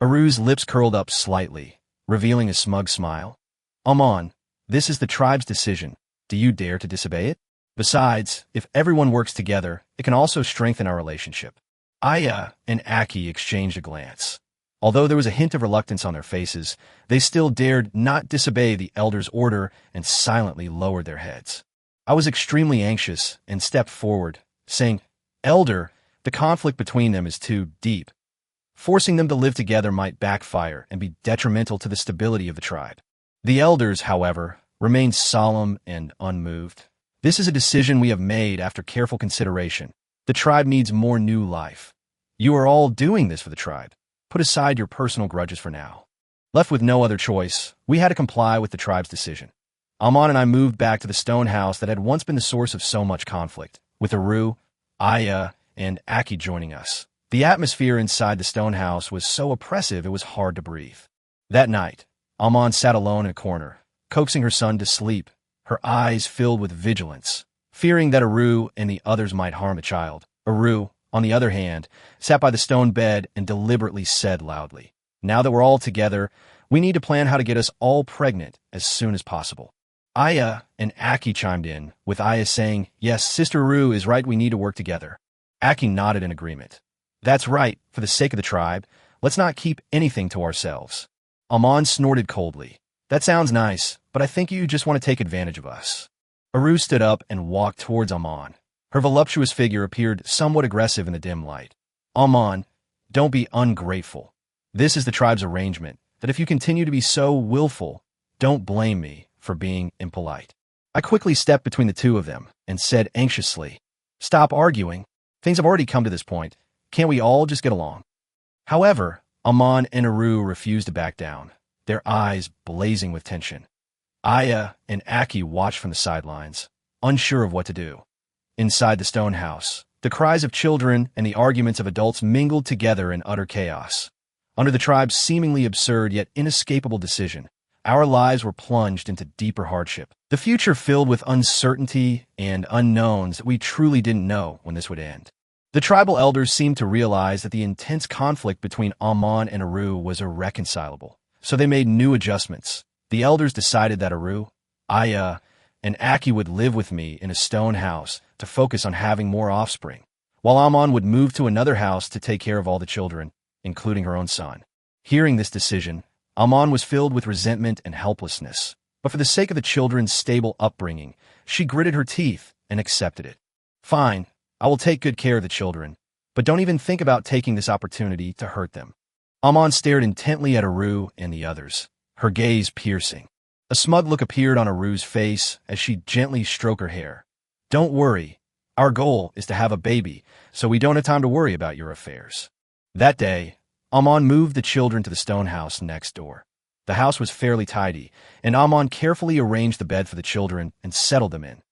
Aru's lips curled up slightly, revealing a smug smile. "Amon, this is the tribe's decision. Do you dare to disobey it? Besides, if everyone works together, it can also strengthen our relationship." Aaya and Aki exchanged a glance. Although there was a hint of reluctance on their faces, they still dared not disobey the elder's order and silently lowered their heads. I was extremely anxious and stepped forward, saying, "Elder, the conflict between them is too deep. Forcing them to live together might backfire and be detrimental to the stability of the tribe." The elders, however, remained solemn and unmoved. "This is a decision we have made after careful consideration. The tribe needs more new life. You are all doing this for the tribe. Put aside your personal grudges for now." Left with no other choice, we had to comply with the tribe's decision. Amon and I moved back to the stone house that had once been the source of so much conflict, with Aru, Aaya, and Aki joining us. The atmosphere inside the stone house was so oppressive it was hard to breathe. That night, Amon sat alone in a corner, coaxing her son to sleep, her eyes filled with vigilance, fearing that Aru and the others might harm the child. Aru, on the other hand, sat by the stone bed and deliberately said loudly, "Now that we're all together, we need to plan how to get us all pregnant as soon as possible." Aaya and Aki chimed in, with Aaya saying, "Yes, Sister Aru is right, we need to work together." Aki nodded in agreement. "That's right, for the sake of the tribe, let's not keep anything to ourselves." Amon snorted coldly. "That sounds nice, but I think you just want to take advantage of us." Aru stood up and walked towards Amon. Her voluptuous figure appeared somewhat aggressive in the dim light. "Amon, don't be ungrateful. This is the tribe's arrangement, that if you continue to be so willful, don't blame me for being impolite." I quickly stepped between the two of them and said anxiously, "Stop arguing. Things have already come to this point. Can't we all just get along?" However, Amon and Aru refused to back down, their eyes blazing with tension. Aaya and Aki watched from the sidelines, unsure of what to do. Inside the stone house, the cries of children and the arguments of adults mingled together in utter chaos. Under the tribe's seemingly absurd yet inescapable decision, our lives were plunged into deeper hardship. The future filled with uncertainty and unknowns that we truly didn't know when this would end. The tribal elders seemed to realize that the intense conflict between Amon and Aru was irreconcilable, so they made new adjustments. The elders decided that Aru, Aaya, and Aki would live with me in a stone house to focus on having more offspring, while Amon would move to another house to take care of all the children, including her own son. Hearing this decision, Amon was filled with resentment and helplessness, but for the sake of the children's stable upbringing, she gritted her teeth and accepted it. "Fine, I will take good care of the children, but don't even think about taking this opportunity to hurt them." Amon stared intently at Aru and the others, her gaze piercing. A smug look appeared on Aru's face as she gently stroked her hair. "Don't worry. Our goal is to have a baby, so we don't have time to worry about your affairs." That day, Amon moved the children to the stone house next door. The house was fairly tidy, and Amon carefully arranged the bed for the children and settled them in.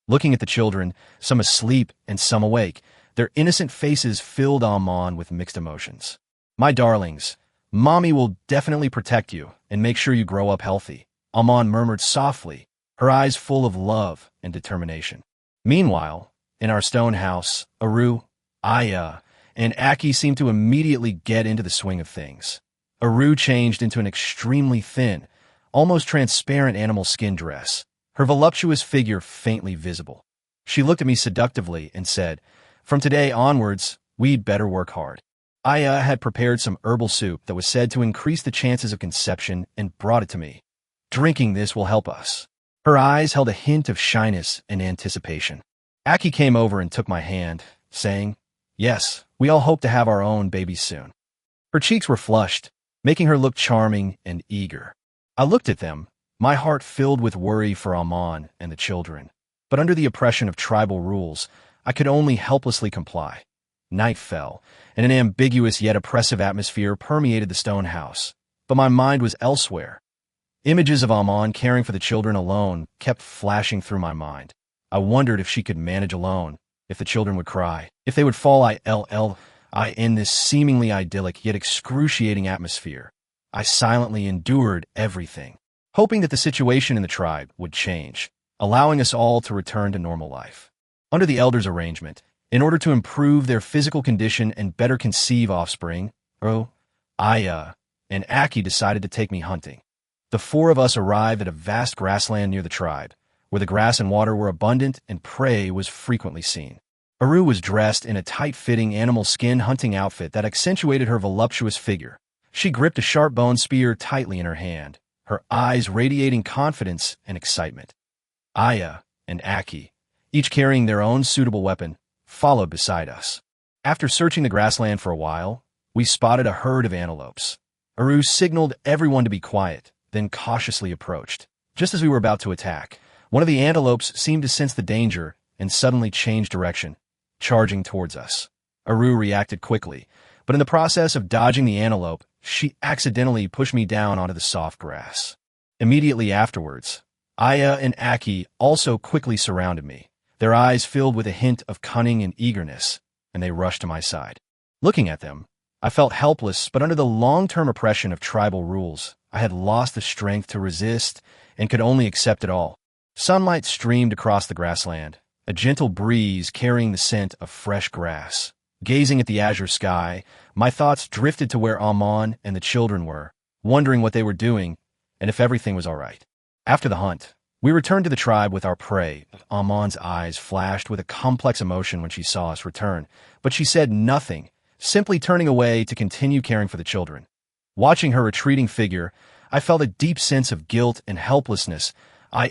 Looking at the children, some asleep and some awake, their innocent faces filled Amon with mixed emotions. "My darlings, Mommy will definitely protect you and make sure you grow up healthy," Amon murmured softly, her eyes full of love and determination. Meanwhile, in our stone house, Aru, Aaya, and Aki seemed to immediately get into the swing of things. Aru changed into an extremely thin, almost transparent animal skin dress, her voluptuous figure faintly visible. She looked at me seductively and said, "From today onwards, we'd better work hard." Aaya had prepared some herbal soup that was said to increase the chances of conception and brought it to me. "Drinking this will help us." Her eyes held a hint of shyness and anticipation. Aki came over and took my hand, saying, "Yes, we all hope to have our own babies soon." Her cheeks were flushed, making her look charming and eager. I looked at them, my heart filled with worry for Amon and the children, but under the oppression of tribal rules, I could only helplessly comply. Night fell, and an ambiguous yet oppressive atmosphere permeated the stone house, but my mind was elsewhere. Images of Amon caring for the children alone kept flashing through my mind. I wondered if she could manage alone, if the children would cry, if they would fall in this seemingly idyllic yet excruciating atmosphere. I silently endured everything, hoping that the situation in the tribe would change, allowing us all to return to normal life. Under the elders' arrangement, in order to improve their physical condition and better conceive offspring, Aaya and Aki decided to take me hunting. The four of us arrived at a vast grassland near the tribe, where the grass and water were abundant and prey was frequently seen. Aru was dressed in a tight-fitting animal skin hunting outfit that accentuated her voluptuous figure. She gripped a sharp bone spear tightly in her hand, her eyes radiating confidence and excitement. Aaya and Aki, each carrying their own suitable weapon, followed beside us. After searching the grassland for a while, we spotted a herd of antelopes. Aru signaled everyone to be quiet, then cautiously approached. Just as we were about to attack, one of the antelopes seemed to sense the danger and suddenly changed direction, charging towards us. Aru reacted quickly, but in the process of dodging the antelope, she accidentally pushed me down onto the soft grass. Immediately afterwards, Aaya and Aki also quickly surrounded me, their eyes filled with a hint of cunning and eagerness, and they rushed to my side. Looking at them, I felt helpless, but under the long-term oppression of tribal rules, I had lost the strength to resist and could only accept it all. Sunlight streamed across the grassland, a gentle breeze carrying the scent of fresh grass. Gazing at the azure sky, my thoughts drifted to where Amon and the children were, wondering what they were doing and if everything was all right. After the hunt, we returned to the tribe with our prey. Amon's eyes flashed with a complex emotion when she saw us return, but she said nothing, simply turning away to continue caring for the children. Watching her retreating figure, I felt a deep sense of guilt and helplessness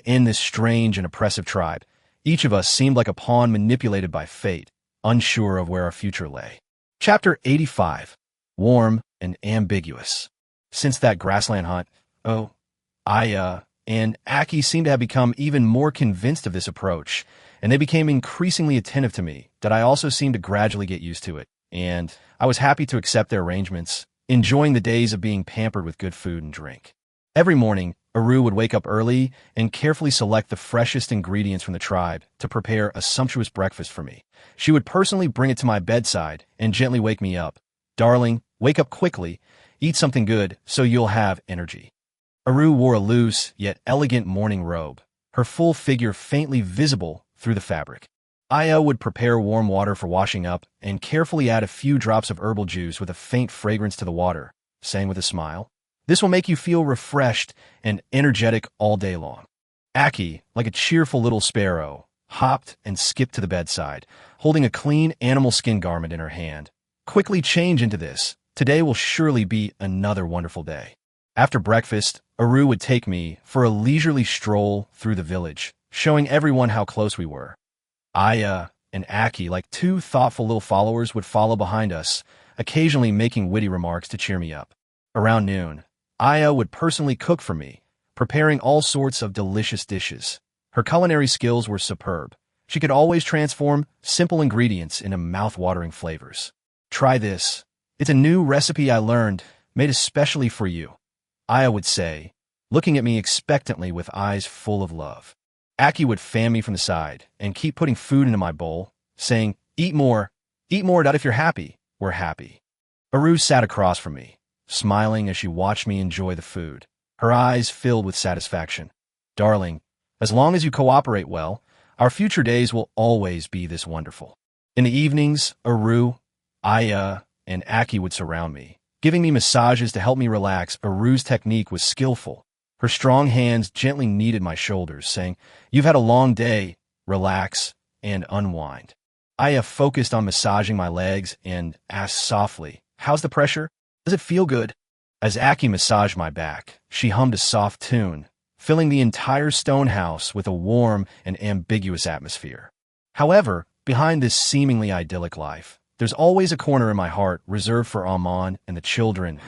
in this strange and oppressive tribe. Each of us seemed like a pawn manipulated by fate, unsure of where our future lay. Chapter 85. Warm and ambiguous. Since that grassland hunt, Aaya and Aki seemed to have become even more convinced of this approach, and they became increasingly attentive to me, that I also seemed to gradually get used to it, and I was happy to accept their arrangements, enjoying the days of being pampered with good food and drink. Every morning, Aru would wake up early and carefully select the freshest ingredients from the tribe to prepare a sumptuous breakfast for me. She would personally bring it to my bedside and gently wake me up. "Darling, wake up quickly, eat something good so you'll have energy." Aru wore a loose, yet elegant morning robe, her full figure faintly visible through the fabric. Aaya would prepare warm water for washing up and carefully add a few drops of herbal juice with a faint fragrance to the water, saying with a smile, "This will make you feel refreshed and energetic all day long." Aki, like a cheerful little sparrow, hopped and skipped to the bedside, holding a clean animal skin garment in her hand. "Quickly change into this. Today will surely be another wonderful day." After breakfast, Aru would take me for a leisurely stroll through the village, showing everyone how close we were. Aaya and Aki, like two thoughtful little followers, would follow behind us, occasionally making witty remarks to cheer me up. Around noon, Aaya would personally cook for me, preparing all sorts of delicious dishes. Her culinary skills were superb. She could always transform simple ingredients into mouth-watering flavors. "Try this. It's a new recipe I learned, made especially for you," Aaya would say, looking at me expectantly with eyes full of love. Aki would fan me from the side and keep putting food into my bowl, saying, eat more, that if you're happy, we're happy." Aru sat across from me, smiling as she watched me enjoy the food, her eyes filled with satisfaction. "Darling, as long as you cooperate well, our future days will always be this wonderful." In the evenings, Aru, Aaya, and Aki would surround me, giving me massages to help me relax. Aru's technique was skillful. Her strong hands gently kneaded my shoulders, saying, "You've had a long day. Relax and unwind." Aaya focused on massaging my legs and asked softly, "How's the pressure? Does it feel good?" As Aki massaged my back, she hummed a soft tune, filling the entire stone house with a warm and ambiguous atmosphere. However, behind this seemingly idyllic life, there's always a corner in my heart reserved for Amon and the children.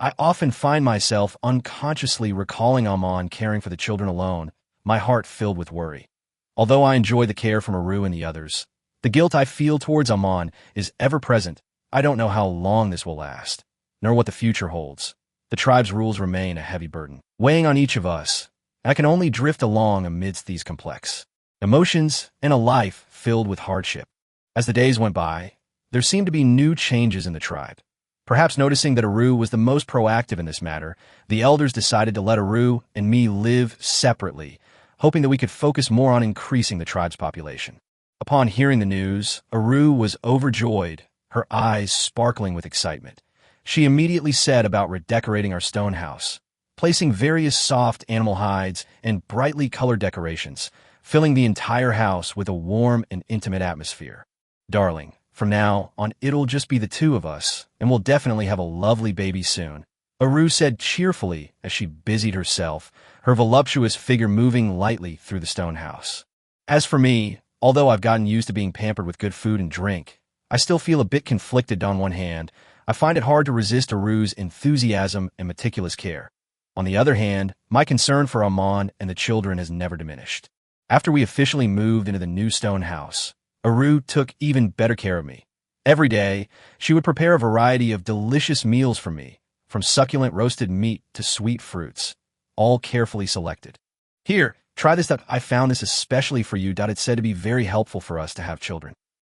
I often find myself unconsciously recalling Amon caring for the children alone, my heart filled with worry. Although I enjoy the care from Aru and the others, the guilt I feel towards Amon is ever present. I don't know how long this will last, nor what the future holds. The tribe's rules remain a heavy burden, weighing on each of us. I can only drift along amidst these complex emotions and a life filled with hardship. As the days went by, there seemed to be new changes in the tribe. Perhaps noticing that Aru was the most proactive in this matter, the elders decided to let Aru and me live separately, hoping that we could focus more on increasing the tribe's population. Upon hearing the news, Aru was overjoyed, her eyes sparkling with excitement. She immediately set about redecorating our stone house, placing various soft animal hides and brightly colored decorations, filling the entire house with a warm and intimate atmosphere. "Darling, from now on it'll just be the two of us, and we'll definitely have a lovely baby soon," Aru said cheerfully as she busied herself, her voluptuous figure moving lightly through the stone house. As for me, although I've gotten used to being pampered with good food and drink, I still feel a bit conflicted. On one hand, I find it hard to resist Aru's enthusiasm and meticulous care. On the other hand, my concern for Amon and the children has never diminished. After we officially moved into the new stone house, Aru took even better care of me. Every day, she would prepare a variety of delicious meals for me, from succulent roasted meat to sweet fruits, all carefully selected. "Here, try this. I found this especially for you. It's said to be very helpful for us to have children."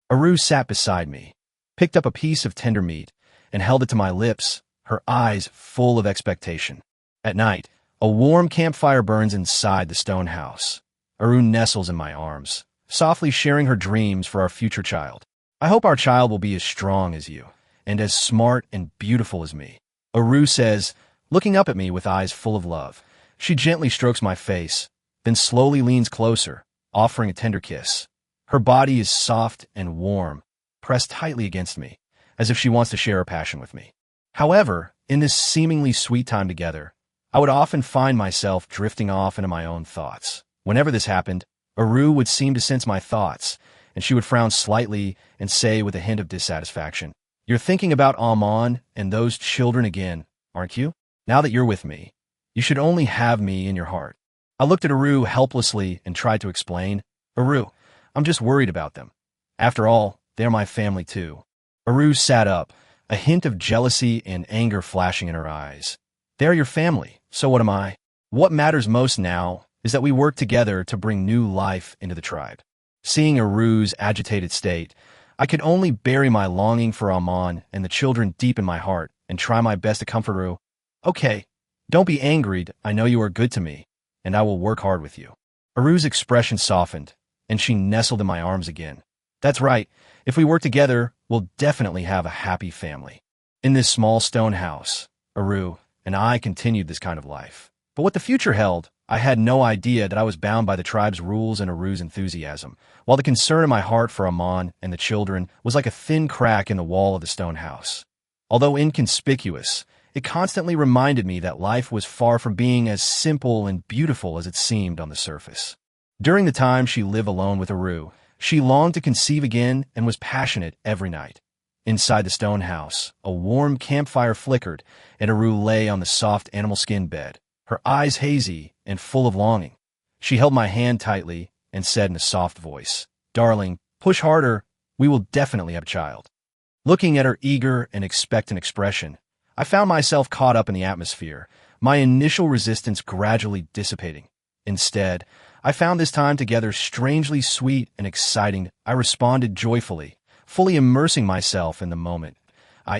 Aru sat beside me, picked up a piece of tender meat, and held it to my lips, her eyes full of expectation. At night, a warm campfire burns inside the stone house. Aru nestles in my arms, softly sharing her dreams for our future child. I hope our child will be as strong as you, and as smart and beautiful as me, Aru says, looking up at me with eyes full of love. She gently strokes my face, then slowly leans closer, offering a tender kiss. Her body is soft and warm, pressed tightly against me, as if she wants to share her passion with me. However, in this seemingly sweet time together, I would often find myself drifting off into my own thoughts. Whenever this happened, Aru would seem to sense my thoughts, and she would frown slightly and say with a hint of dissatisfaction, "You're thinking about Amon and those children again, aren't you? Now that you're with me, you should only have me in your heart." I looked at Aru helplessly and tried to explain, "Aru, I'm just worried about them. After all, they're my family too." Aru sat up, a hint of jealousy and anger flashing in her eyes. "They're your family, so what am I? What matters most now is that we work together to bring new life into the tribe." Seeing Aru's agitated state, I could only bury my longing for Amon and the children deep in my heart and try my best to comfort Aru. "Okay, don't be angry. I know you are good to me, and I will work hard with you." Aru's expression softened, and she nestled in my arms again. "That's right. If we work together, we'll definitely have a happy family." In this small stone house, Aru and I continued this kind of life. But what the future held, I had no idea that I was bound by the tribe's rules and Aru's enthusiasm, while the concern in my heart for Amon and the children was like a thin crack in the wall of the stone house. Although inconspicuous, it constantly reminded me that life was far from being as simple and beautiful as it seemed on the surface. During the time she lived alone with Aru, she longed to conceive again and was passionate every night. Inside the stone house, a warm campfire flickered, and Aru lay on the soft animal skin bed, her eyes hazy and full of longing. She held my hand tightly and said in a soft voice, "Darling, push harder. We will definitely have a child." Looking at her eager and expectant expression, I found myself caught up in the atmosphere, my initial resistance gradually dissipating. Instead, I found this time together strangely sweet and exciting. I responded joyfully, fully immersing myself in the moment.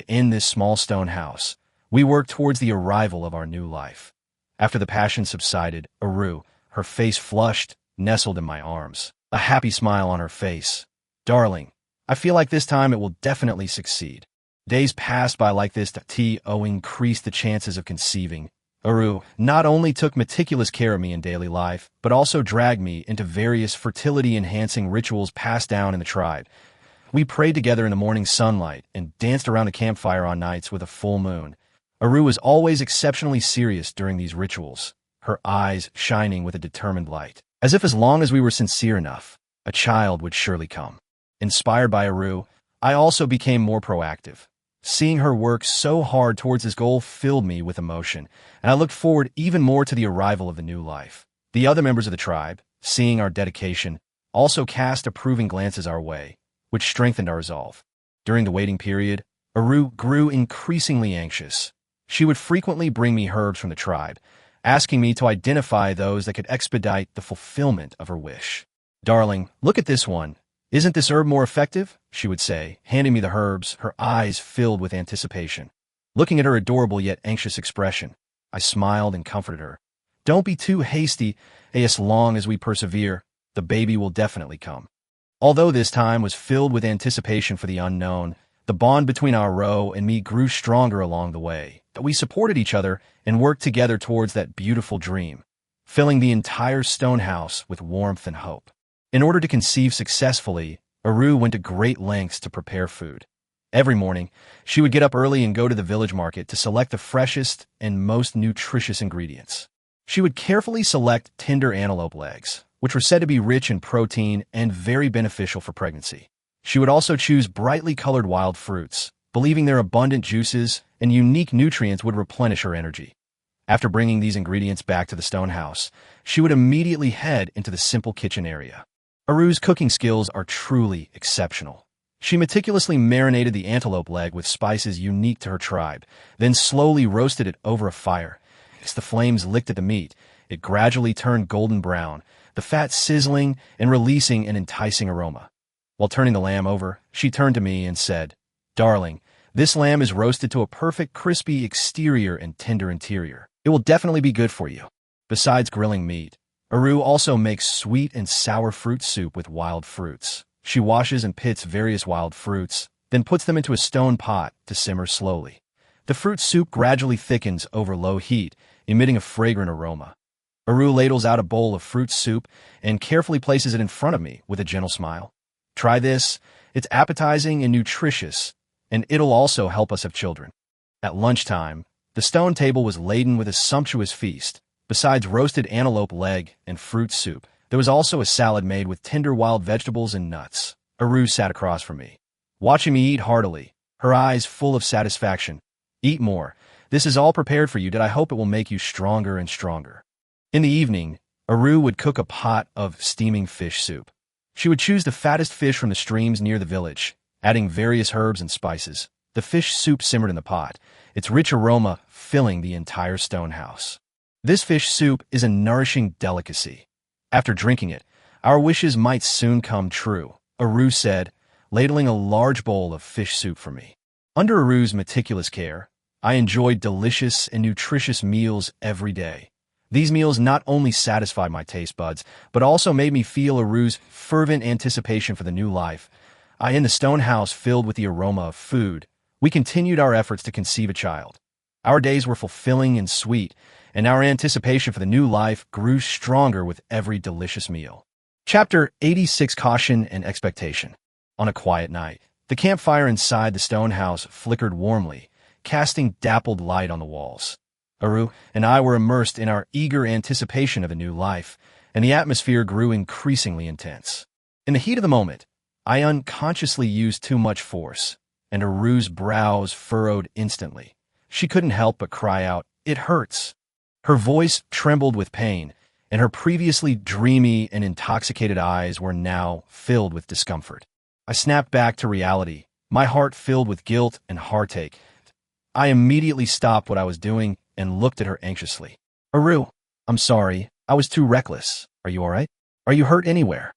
In this small stone house, we worked towards the arrival of our new life. After the passion subsided, Aru, her face flushed, nestled in my arms, a happy smile on her face. "Darling, I feel like this time it will definitely succeed." Days passed by like this to increase the chances of conceiving. Aru not only took meticulous care of me in daily life, but also dragged me into various fertility-enhancing rituals passed down in the tribe. We prayed together in the morning sunlight and danced around the campfire on nights with a full moon. Aru was always exceptionally serious during these rituals, her eyes shining with a determined light, as if as long as we were sincere enough, a child would surely come. Inspired by Aru, I also became more proactive. Seeing her work so hard towards this goal filled me with emotion, and I looked forward even more to the arrival of the new life. The other members of the tribe, seeing our dedication, also cast approving glances our way, which strengthened our resolve. During the waiting period, Aru grew increasingly anxious. She would frequently bring me herbs from the tribe, asking me to identify those that could expedite the fulfillment of her wish. "Darling, look at this one. Isn't this herb more effective?" she would say, handing me the herbs, her eyes filled with anticipation. Looking at her adorable yet anxious expression, I smiled and comforted her. "Don't be too hasty. As long as we persevere, the baby will definitely come." Although this time was filled with anticipation for the unknown, the bond between Aru and me grew stronger along the way. That we supported each other and worked together towards that beautiful dream, filling the entire stone house with warmth and hope. In order to conceive successfully, Aru went to great lengths to prepare food. Every morning, she would get up early and go to the village market to select the freshest and most nutritious ingredients. She would carefully select tender antelope legs, which were said to be rich in protein and very beneficial for pregnancy. She would also choose brightly colored wild fruits, believing their abundant juices and unique nutrients would replenish her energy. After bringing these ingredients back to the stone house, she would immediately head into the simple kitchen area. Aru's cooking skills are truly exceptional. She meticulously marinated the antelope leg with spices unique to her tribe, then slowly roasted it over a fire. As the flames licked at the meat, it gradually turned golden brown, the fat sizzling and releasing an enticing aroma. While turning the lamb over, she turned to me and said, "Darling, This lamb is roasted to a perfect crispy exterior and tender interior. It will definitely be good for you. Besides grilling meat, Aru also makes sweet and sour fruit soup with wild fruits. She washes and pits various wild fruits, then puts them into a stone pot to simmer slowly. The fruit soup gradually thickens over low heat, emitting a fragrant aroma. Aru ladles out a bowl of fruit soup and carefully places it in front of me with a gentle smile. Try this. It's appetizing and nutritious, and it'll also help us have children. At lunchtime, the stone table was laden with a sumptuous feast. Besides roasted antelope leg and fruit soup, there was also a salad made with tender wild vegetables and nuts. Aru sat across from me, watching me eat heartily, her eyes full of satisfaction. Eat more. This is all prepared for you that I hope it will make you stronger and stronger. In the evening, Aru would cook a pot of steaming fish soup. She would choose the fattest fish from the streams near the village, adding various herbs and spices. The fish soup simmered in the pot, its rich aroma filling the entire stone house. This fish soup is a nourishing delicacy. After drinking it, our wishes might soon come true, Aru said, ladling a large bowl of fish soup for me. Under Aru's meticulous care, I enjoyed delicious and nutritious meals every day. These meals not only satisfied my taste buds, but also made me feel Aru's fervent anticipation for the new life. In the stone house filled with the aroma of food, we continued our efforts to conceive a child. Our days were fulfilling and sweet, and our anticipation for the new life grew stronger with every delicious meal. Chapter 86: Caution and Expectation. On a quiet night, the campfire inside the stone house flickered warmly, casting dappled light on the walls. Aru and I were immersed in our eager anticipation of a new life, and the atmosphere grew increasingly intense. In the heat of the moment, I unconsciously used too much force, and Aru's brows furrowed instantly. She couldn't help but cry out, "It hurts." Her voice trembled with pain, and her previously dreamy and intoxicated eyes were now filled with discomfort. I snapped back to reality, my heart filled with guilt and heartache. I immediately stopped what I was doing and looked at her anxiously. "Aru, I'm sorry. I was too reckless. Are you all right? Are you hurt anywhere?"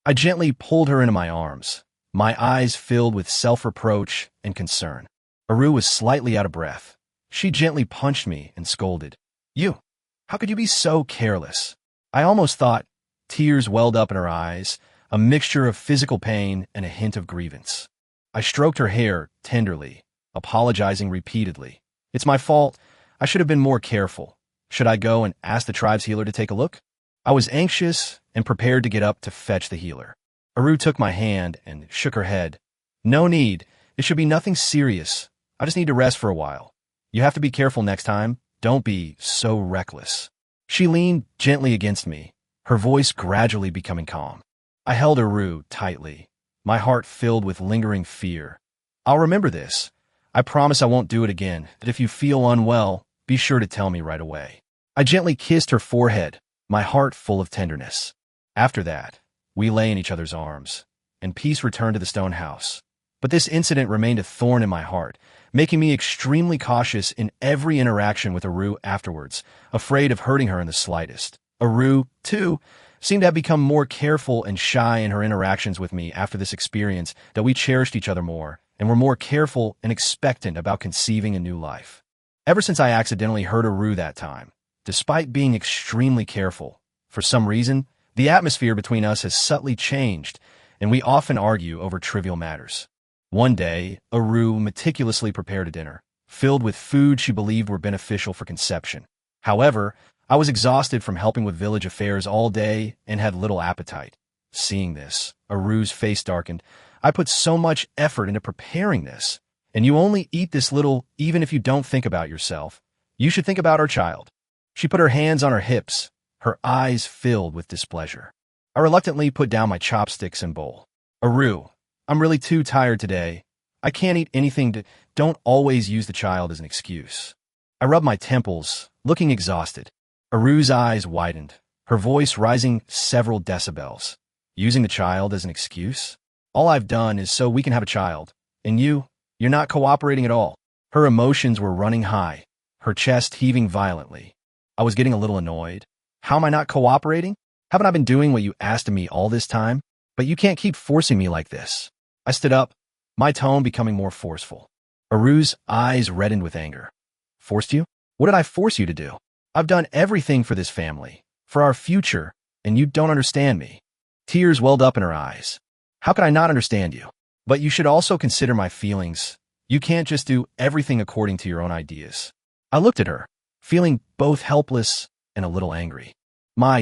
I gently pulled her into my arms, my eyes filled with self-reproach and concern. Aru was slightly out of breath. She gently punched me and scolded. "You, how could you be so careless?" I almost thought. Tears welled up in her eyes, a mixture of physical pain and a hint of grievance. I stroked her hair tenderly, apologizing repeatedly. "It's my fault. I should have been more careful. Should I go and ask the tribe's healer to take a look?" I was anxious and prepared to get up to fetch the healer. Aru took my hand and shook her head. "No need. It should be nothing serious. I just need to rest for a while. You have to be careful next time. Don't be so reckless." She leaned gently against me, her voice gradually becoming calm. I held Aru tightly, my heart filled with lingering fear. "I'll remember this. I promise I won't do it again, that if you feel unwell, be sure to tell me right away." I gently kissed her forehead, my heart full of tenderness. After that, we lay in each other's arms, and peace returned to the stone house. But this incident remained a thorn in my heart, making me extremely cautious in every interaction with Aru afterwards, afraid of hurting her in the slightest. Aru, too, seemed to have become more careful and shy in her interactions with me after this experience, that we cherished each other more and were more careful and expectant about conceiving a new life. Ever since I accidentally hurt Aru that time, despite being extremely careful, for some reason, the atmosphere between us has subtly changed, and we often argue over trivial matters. One day, Aru meticulously prepared a dinner, filled with food she believed were beneficial for conception. However, I was exhausted from helping with village affairs all day and had little appetite. Seeing this, Aru's face darkened. "I put so much effort into preparing this, and you only eat this little even if you don't think about yourself. You should think about our child." She put her hands on her hips, her eyes filled with displeasure. I reluctantly put down my chopsticks and bowl. "Aru, I'm really too tired today. I can't eat anything. Don't always use the child as an excuse." I rubbed my temples, looking exhausted. Aru's eyes widened, her voice rising several decibels. "Using the child as an excuse? All I've done is so we can have a child. And you're not cooperating at all." Her emotions were running high, her chest heaving violently. I was getting a little annoyed. "How am I not cooperating? Haven't I been doing what you asked of me all this time? But you can't keep forcing me like this." I stood up, my tone becoming more forceful. Aru's eyes reddened with anger. Forced you? What did I force you to do? I've done everything for this family, for our future, and you don't understand me. Tears welled up in her eyes. How could I not understand you? But you should also consider my feelings. You can't just do everything according to your own ideas. I looked at her, feeling both helpless and a little angry. My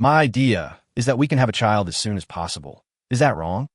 idea is that we can have a child as soon as possible. Is that wrong?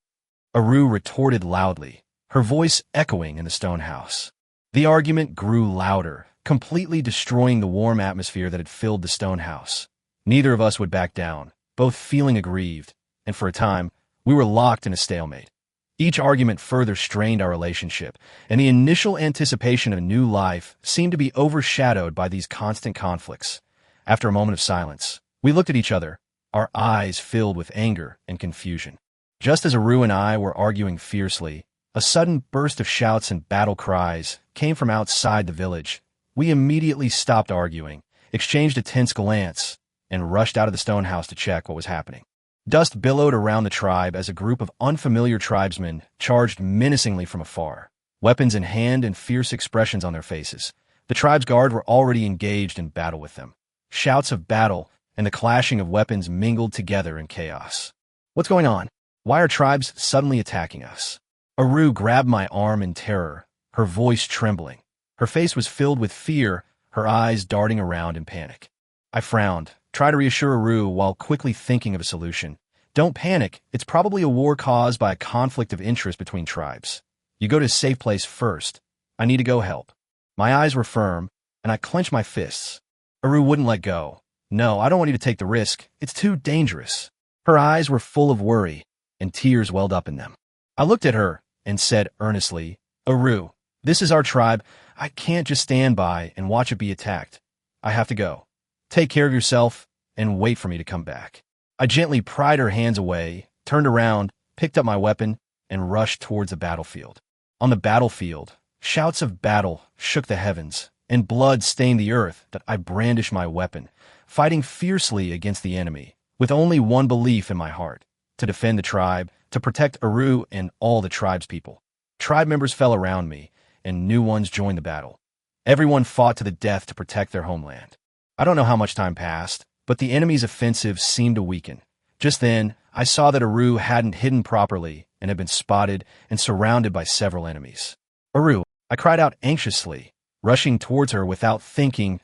Aru retorted loudly, her voice echoing in the stone house. The argument grew louder, completely destroying the warm atmosphere that had filled the stone house. Neither of us would back down, both feeling aggrieved, and for a time, we were locked in a stalemate. Each argument further strained our relationship, and the initial anticipation of a new life seemed to be overshadowed by these constant conflicts. After a moment of silence, we looked at each other, our eyes filled with anger and confusion. Just as Aru and I were arguing fiercely, a sudden burst of shouts and battle cries came from outside the village. We immediately stopped arguing, exchanged a tense glance, and rushed out of the stone house to check what was happening. Dust billowed around the tribe as a group of unfamiliar tribesmen charged menacingly from afar, weapons in hand and fierce expressions on their faces. The tribe's guard were already engaged in battle with them. Shouts of battle and the clashing of weapons mingled together in chaos. What's going on? Why are tribes suddenly attacking us? Aru grabbed my arm in terror, her voice trembling. Her face was filled with fear, her eyes darting around in panic. I frowned, tried to reassure Aru while quickly thinking of a solution. Don't panic, it's probably a war caused by a conflict of interest between tribes. You go to a safe place first. I need to go help. My eyes were firm, and I clenched my fists. Aru wouldn't let go. No, I don't want you to take the risk. It's too dangerous. Her eyes were full of worry, and tears welled up in them. I looked at her and said earnestly, Aru, this is our tribe. I can't just stand by and watch it be attacked. I have to go. Take care of yourself and wait for me to come back. I gently pried her hands away, turned around, picked up my weapon, and rushed towards the battlefield. On the battlefield, shouts of battle shook the heavens, and blood stained the earth that I brandished my weapon, fighting fiercely against the enemy, with only one belief in my heart, to defend the tribe, to protect Aru and all the tribe's people. Tribe members fell around me, and new ones joined the battle. Everyone fought to the death to protect their homeland. I don't know how much time passed, but the enemy's offensive seemed to weaken. Just then, I saw that Aru hadn't hidden properly and had been spotted and surrounded by several enemies. Aru, I cried out anxiously, rushing towards her without thinking.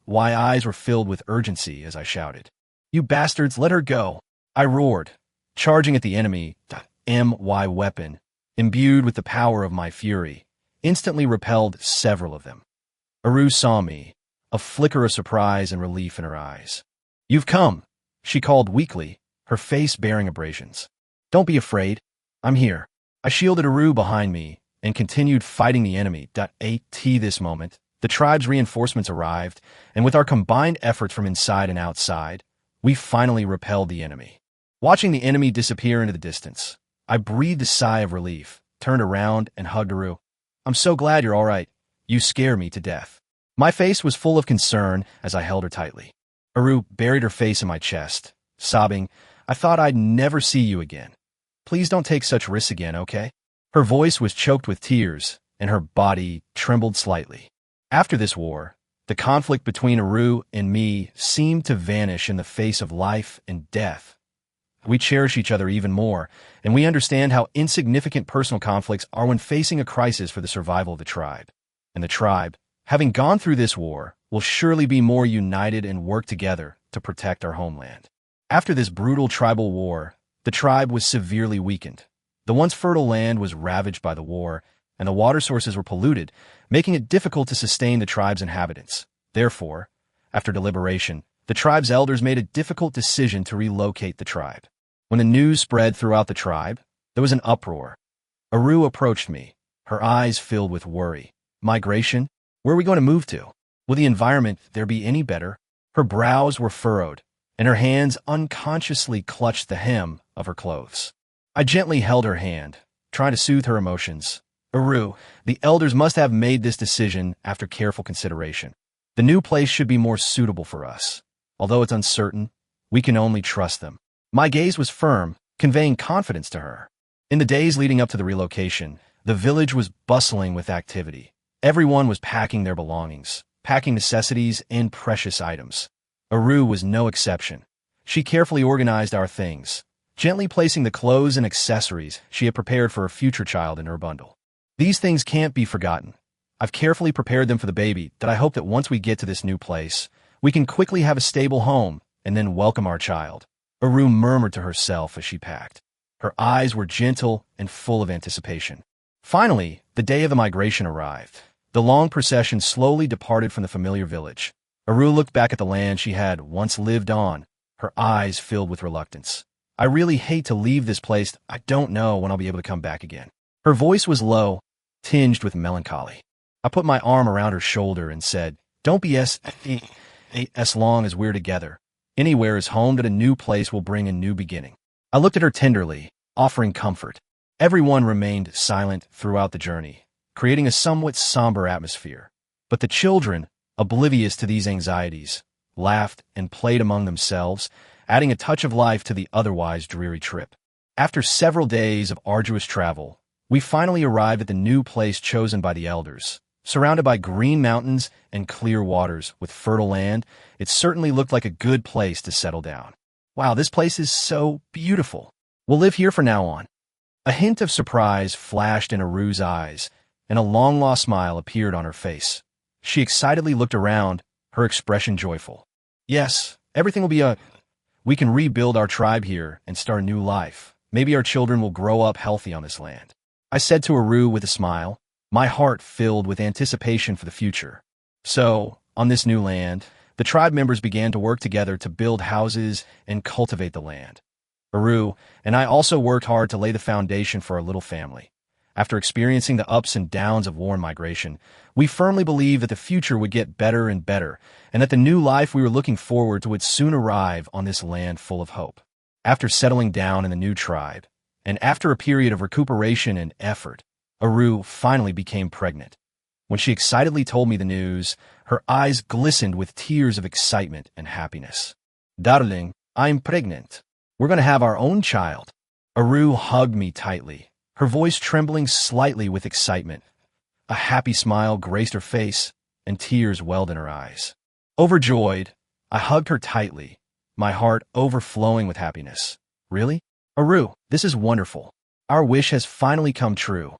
My eyes were filled with urgency as I shouted. You bastards, let her go! I roared, charging at the enemy. My weapon, imbued with the power of my fury, instantly repelled several of them. Aru saw me, a flicker of surprise and relief in her eyes. You've come, she called weakly, her face bearing abrasions. Don't be afraid. I'm here. I shielded Aru behind me and continued fighting the enemy. At this moment, the tribe's reinforcements arrived, and with our combined efforts from inside and outside, we finally repelled the enemy. Watching the enemy disappear into the distance, I breathed a sigh of relief, turned around, and hugged Aru. I'm so glad you're all right. You scare me to death. My face was full of concern as I held her tightly. Aru buried her face in my chest, sobbing, I thought I'd never see you again. Please don't take such risks again, okay? Her voice was choked with tears, and her body trembled slightly. After this war, the conflict between Aru and me seemed to vanish in the face of life and death. We cherish each other even more, and we understand how insignificant personal conflicts are when facing a crisis for the survival of the tribe. And the tribe, having gone through this war, will surely be more united and work together to protect our homeland. After this brutal tribal war, the tribe was severely weakened. The once fertile land was ravaged by the war, and the water sources were polluted, making it difficult to sustain the tribe's inhabitants. Therefore, after deliberation, the tribe's elders made a difficult decision to relocate the tribe. When the news spread throughout the tribe, there was an uproar. Aru approached me, her eyes filled with worry. Migration? Where are we going to move to? Will the environment there be any better? Her brows were furrowed, and her hands unconsciously clutched the hem of her clothes. I gently held her hand, trying to soothe her emotions. Aru, the elders must have made this decision after careful consideration. The new place should be more suitable for us. Although it's uncertain, we can only trust them. My gaze was firm, conveying confidence to her. In the days leading up to the relocation, The village was bustling with activity. Everyone was packing their belongings, packing necessities and precious items. Aru was no exception. She carefully organized our things, gently placing the clothes and accessories she had prepared for her future child in her bundle. These things can't be forgotten. I've carefully prepared them for the baby that I hope that once we get to this new place, we can quickly have a stable home and then welcome our child. Aru murmured to herself as she packed. Her eyes were gentle and full of anticipation. Finally, the day of the migration arrived. The long procession slowly departed from the familiar village. Aru looked back at the land she had once lived on, her eyes filled with reluctance. I really hate to leave this place. I don't know when I'll be able to come back again. Her voice was low, tinged with melancholy. I put my arm around her shoulder and said, "Don't be as long as we're together. Anywhere is home, that a new place will bring a new beginning." I looked at her tenderly, offering comfort. Everyone remained silent throughout the journey, creating a somewhat somber atmosphere. But the children, oblivious to these anxieties, laughed and played among themselves, adding a touch of life to the otherwise dreary trip. After several days of arduous travel, we finally arrived at the new place chosen by the elders. Surrounded by green mountains and clear waters with fertile land, it certainly looked like a good place to settle down. Wow, this place is so beautiful. We'll live here from now on. A hint of surprise flashed in Aru's eyes, and a long-lost smile appeared on her face. She excitedly looked around, her expression joyful. Yes, everything will be we can rebuild our tribe here and start a new life. Maybe our children will grow up healthy on this land. I said to Aru with a smile, my heart filled with anticipation for the future. So, on this new land, the tribe members began to work together to build houses and cultivate the land. Aru and I also worked hard to lay the foundation for our little family. After experiencing the ups and downs of war and migration, we firmly believed that the future would get better and better, and that the new life we were looking forward to would soon arrive on this land full of hope. After settling down in the new tribe, and after a period of recuperation and effort, Aru finally became pregnant. When she excitedly told me the news, her eyes glistened with tears of excitement and happiness. "Darling, I'm pregnant. We're going to have our own child." Aru hugged me tightly, her voice trembling slightly with excitement. A happy smile graced her face, and tears welled in her eyes. Overjoyed, I hugged her tightly, my heart overflowing with happiness. "Really? Aru, this is wonderful. Our wish has finally come true."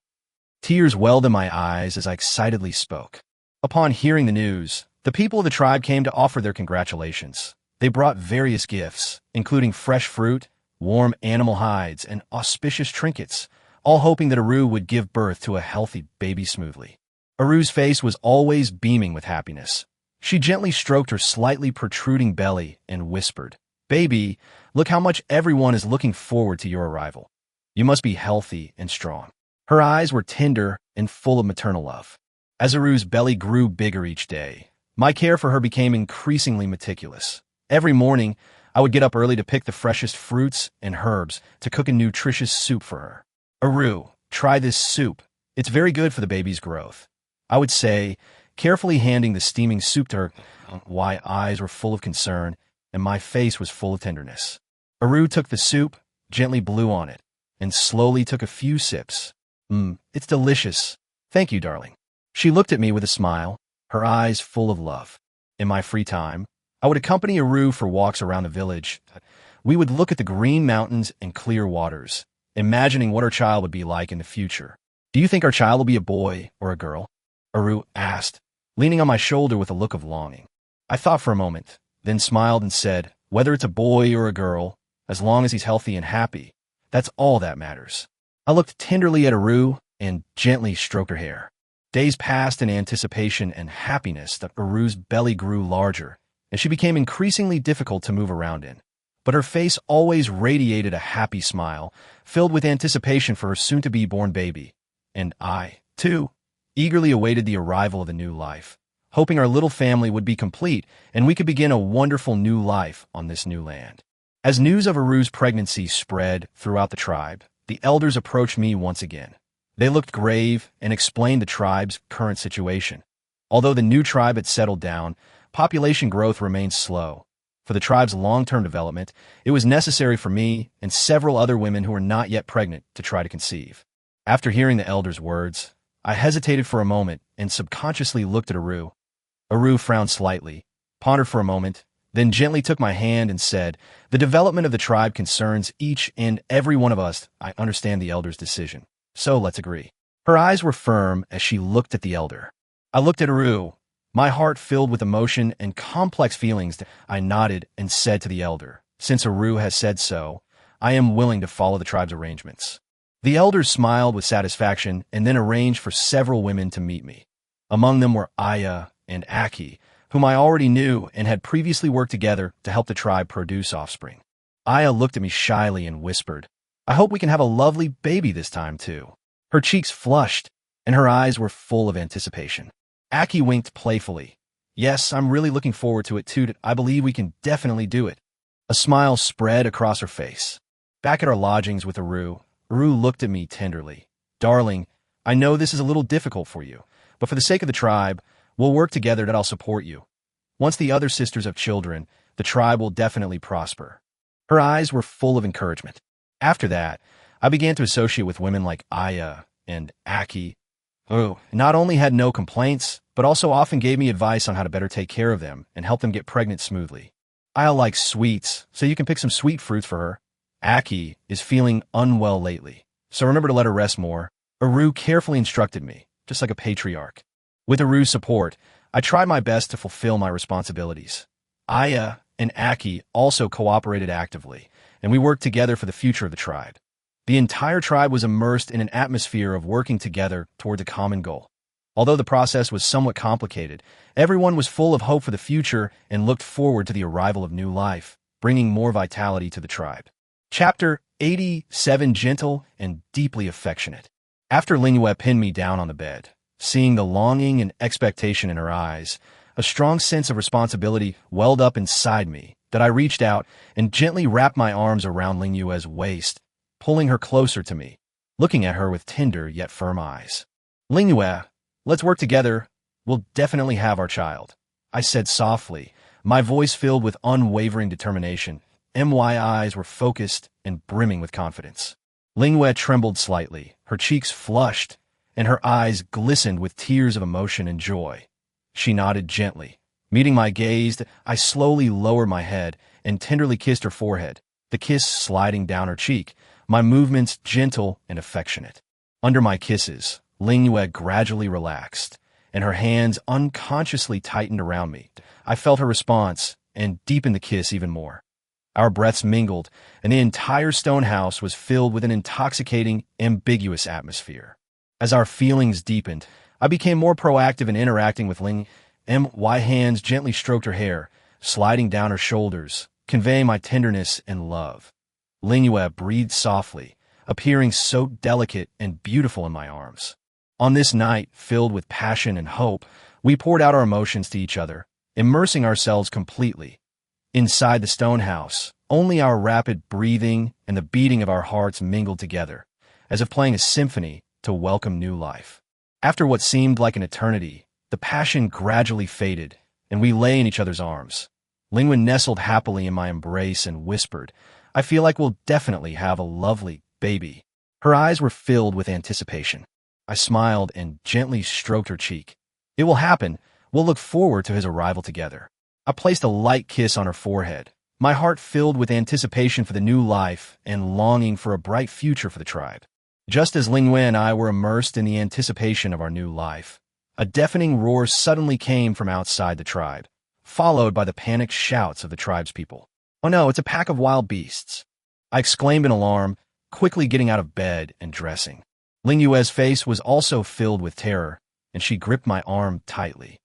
Tears welled in my eyes as I excitedly spoke. Upon hearing the news, the people of the tribe came to offer their congratulations. They brought various gifts, including fresh fruit, warm animal hides, and auspicious trinkets, all hoping that Aru would give birth to a healthy baby smoothly. Aru's face was always beaming with happiness. She gently stroked her slightly protruding belly and whispered, "Baby, look how much everyone is looking forward to your arrival. You must be healthy and strong." Her eyes were tender and full of maternal love. As Aru's belly grew bigger each day, my care for her became increasingly meticulous. Every morning, I would get up early to pick the freshest fruits and herbs to cook a nutritious soup for her. "Aru, try this soup. It's very good for the baby's growth," I would say, carefully handing the steaming soup to her. My eyes were full of concern, and my face was full of tenderness. Aru took the soup, gently blew on it, and slowly took a few sips. It's delicious. Thank you, darling." She looked at me with a smile, her eyes full of love. In my free time, I would accompany Aru for walks around the village. We would look at the green mountains and clear waters, imagining what our child would be like in the future. "Do you think our child will be a boy or a girl?" Aru asked, leaning on my shoulder with a look of longing. I thought for a moment, then smiled and said, "Whether it's a boy or a girl, as long as he's healthy and happy, that's all that matters." I looked tenderly at Aru and gently stroked her hair. Days passed in anticipation and happiness that Aru's belly grew larger, and she became increasingly difficult to move around in. But her face always radiated a happy smile, filled with anticipation for her soon-to-be-born baby. And I, too, eagerly awaited the arrival of the new life, hoping our little family would be complete and we could begin a wonderful new life on this new land. As news of Aru's pregnancy spread throughout the tribe, the elders approached me once again. They looked grave and explained the tribe's current situation. Although the new tribe had settled down, population growth remained slow. For the tribe's long-term development, it was necessary for me and several other women who were not yet pregnant to try to conceive. After hearing the elder's words, I hesitated for a moment and subconsciously looked at Aru. Aru frowned slightly, pondered for a moment, then gently took my hand and said, "The development of the tribe concerns each and every one of us. I understand the elder's decision, so let's agree." Her eyes were firm as she looked at the elder. I looked at Aru, my heart filled with emotion and complex feelings. I nodded and said to the elder, "Since Aru has said so, I am willing to follow the tribe's arrangements." The elder smiled with satisfaction and then arranged for several women to meet me. Among them were Aaya and Aki, whom I already knew and had previously worked together to help the tribe produce offspring. Aaya looked at me shyly and whispered, "I hope we can have a lovely baby this time, too." Her cheeks flushed, and her eyes were full of anticipation. Aki winked playfully. "Yes, I'm really looking forward to it, too. I believe we can definitely do it." A smile spread across her face. Back at our lodgings with Aru looked at me tenderly. "Darling, I know this is a little difficult for you, but for the sake of the tribe, we'll work together and I'll support you. Once the other sisters have children, the tribe will definitely prosper." Her eyes were full of encouragement. After that, I began to associate with women like Aaya and Aki, who not only had no complaints, but also often gave me advice on how to better take care of them and help them get pregnant smoothly. Aaya likes sweets, so you can pick some sweet fruits for her. Aki is feeling unwell lately, so remember to let her rest more. Aru carefully instructed me, just like a patriarch. With Aru's support, I tried my best to fulfill my responsibilities. Aaya and Aki also cooperated actively, and we worked together for the future of the tribe. The entire tribe was immersed in an atmosphere of working together toward a common goal. Although the process was somewhat complicated, everyone was full of hope for the future and looked forward to the arrival of new life, bringing more vitality to the tribe. Chapter 87: Gentle and Deeply Affectionate. After Lingyue pinned me down on the bed, seeing the longing and expectation in her eyes, a strong sense of responsibility welled up inside me that I reached out and gently wrapped my arms around Lingyue's waist, pulling her closer to me, looking at her with tender yet firm eyes. "Lingyue, let's work together. We'll definitely have our child," I said softly, my voice filled with unwavering determination. My eyes were focused and brimming with confidence. Lingyue trembled slightly, her cheeks flushed, and her eyes glistened with tears of emotion and joy. She nodded gently. Meeting my gaze, I slowly lowered my head and tenderly kissed her forehead, the kiss sliding down her cheek, my movements gentle and affectionate. Under my kisses, Lingyue gradually relaxed, and her hands unconsciously tightened around me. I felt her response and deepened the kiss even more. Our breaths mingled, and the entire stone house was filled with an intoxicating, ambiguous atmosphere. As our feelings deepened, I became more proactive in interacting with Ling. My hands gently stroked her hair, sliding down her shoulders, conveying my tenderness and love. Lingyue breathed softly, appearing so delicate and beautiful in my arms. On this night, filled with passion and hope, we poured out our emotions to each other, immersing ourselves completely. Inside the stone house, only our rapid breathing and the beating of our hearts mingled together, as if playing a symphony to welcome new life. After what seemed like an eternity, the passion gradually faded, and we lay in each other's arms. Lingyue nestled happily in my embrace and whispered, "I feel like we'll definitely have a lovely baby." Her eyes were filled with anticipation. I smiled and gently stroked her cheek. "It will happen. We'll look forward to his arrival together." I placed a light kiss on her forehead, my heart filled with anticipation for the new life and longing for a bright future for the tribe. Just as Lingyue and I were immersed in the anticipation of our new life, a deafening roar suddenly came from outside the tribe, followed by the panicked shouts of the tribespeople. "Oh no, it's a pack of wild beasts!" I exclaimed in alarm, quickly getting out of bed and dressing. Lingyue's face was also filled with terror, and she gripped my arm tightly.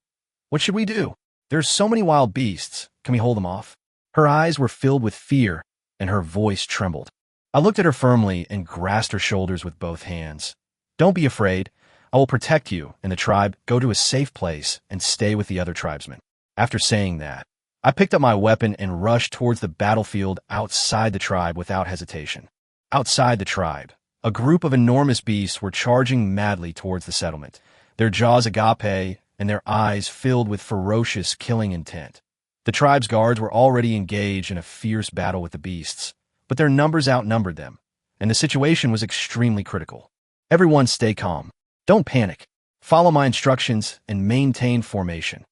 "What should we do? There's so many wild beasts. Can we hold them off?" Her eyes were filled with fear, and her voice trembled. I looked at her firmly and grasped her shoulders with both hands. "Don't be afraid. I will protect you and the tribe. Go to a safe place and stay with the other tribesmen." After saying that, I picked up my weapon and rushed towards the battlefield outside the tribe without hesitation. Outside the tribe, a group of enormous beasts were charging madly towards the settlement, their jaws agape and their eyes filled with ferocious killing intent. The tribe's guards were already engaged in a fierce battle with the beasts, but their numbers outnumbered them, and the situation was extremely critical. Everyone stay calm. Don't panic. Follow my instructions and maintain formation.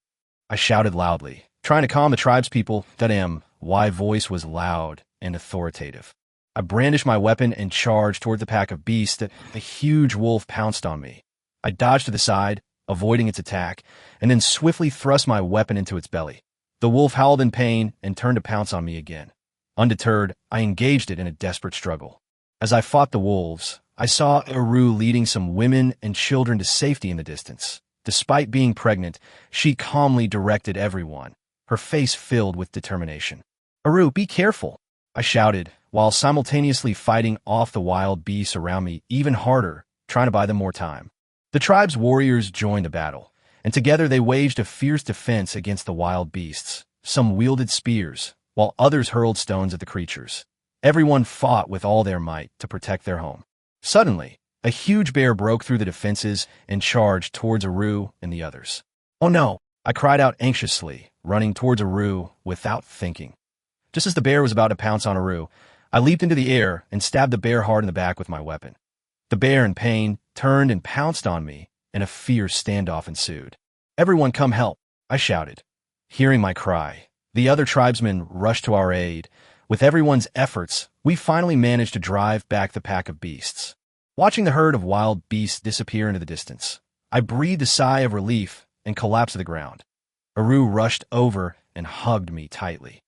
I shouted loudly, trying to calm the tribespeople. My voice was loud and authoritative. I brandished my weapon and charged toward the pack of beasts that a huge wolf pounced on me. I dodged to the side, avoiding its attack, and then swiftly thrust my weapon into its belly. The wolf howled in pain and turned to pounce on me again. Undeterred, I engaged it in a desperate struggle. As I fought the wolves, I saw Aaya leading some women and children to safety in the distance. Despite being pregnant, she calmly directed everyone, her face filled with determination. "Aaya, be careful," I shouted, while simultaneously fighting off the wild beasts around me even harder, trying to buy them more time. The tribe's warriors joined the battle, and together they waged a fierce defense against the wild beasts. Some wielded spears, while others hurled stones at the creatures. Everyone fought with all their might to protect their home. Suddenly, a huge bear broke through the defenses and charged towards Aaya and the others. "Oh no!" I cried out anxiously, running towards Aaya without thinking. Just as the bear was about to pounce on Aaya, I leaped into the air and stabbed the bear hard in the back with my weapon. The bear, in pain, turned and pounced on me, and a fierce standoff ensued. "Everyone come help!" I shouted. Hearing my cry, the other tribesmen rushed to our aid. With everyone's efforts, we finally managed to drive back the pack of beasts. Watching the herd of wild beasts disappear into the distance, I breathed a sigh of relief and collapsed to the ground. Aaya rushed over and hugged me tightly.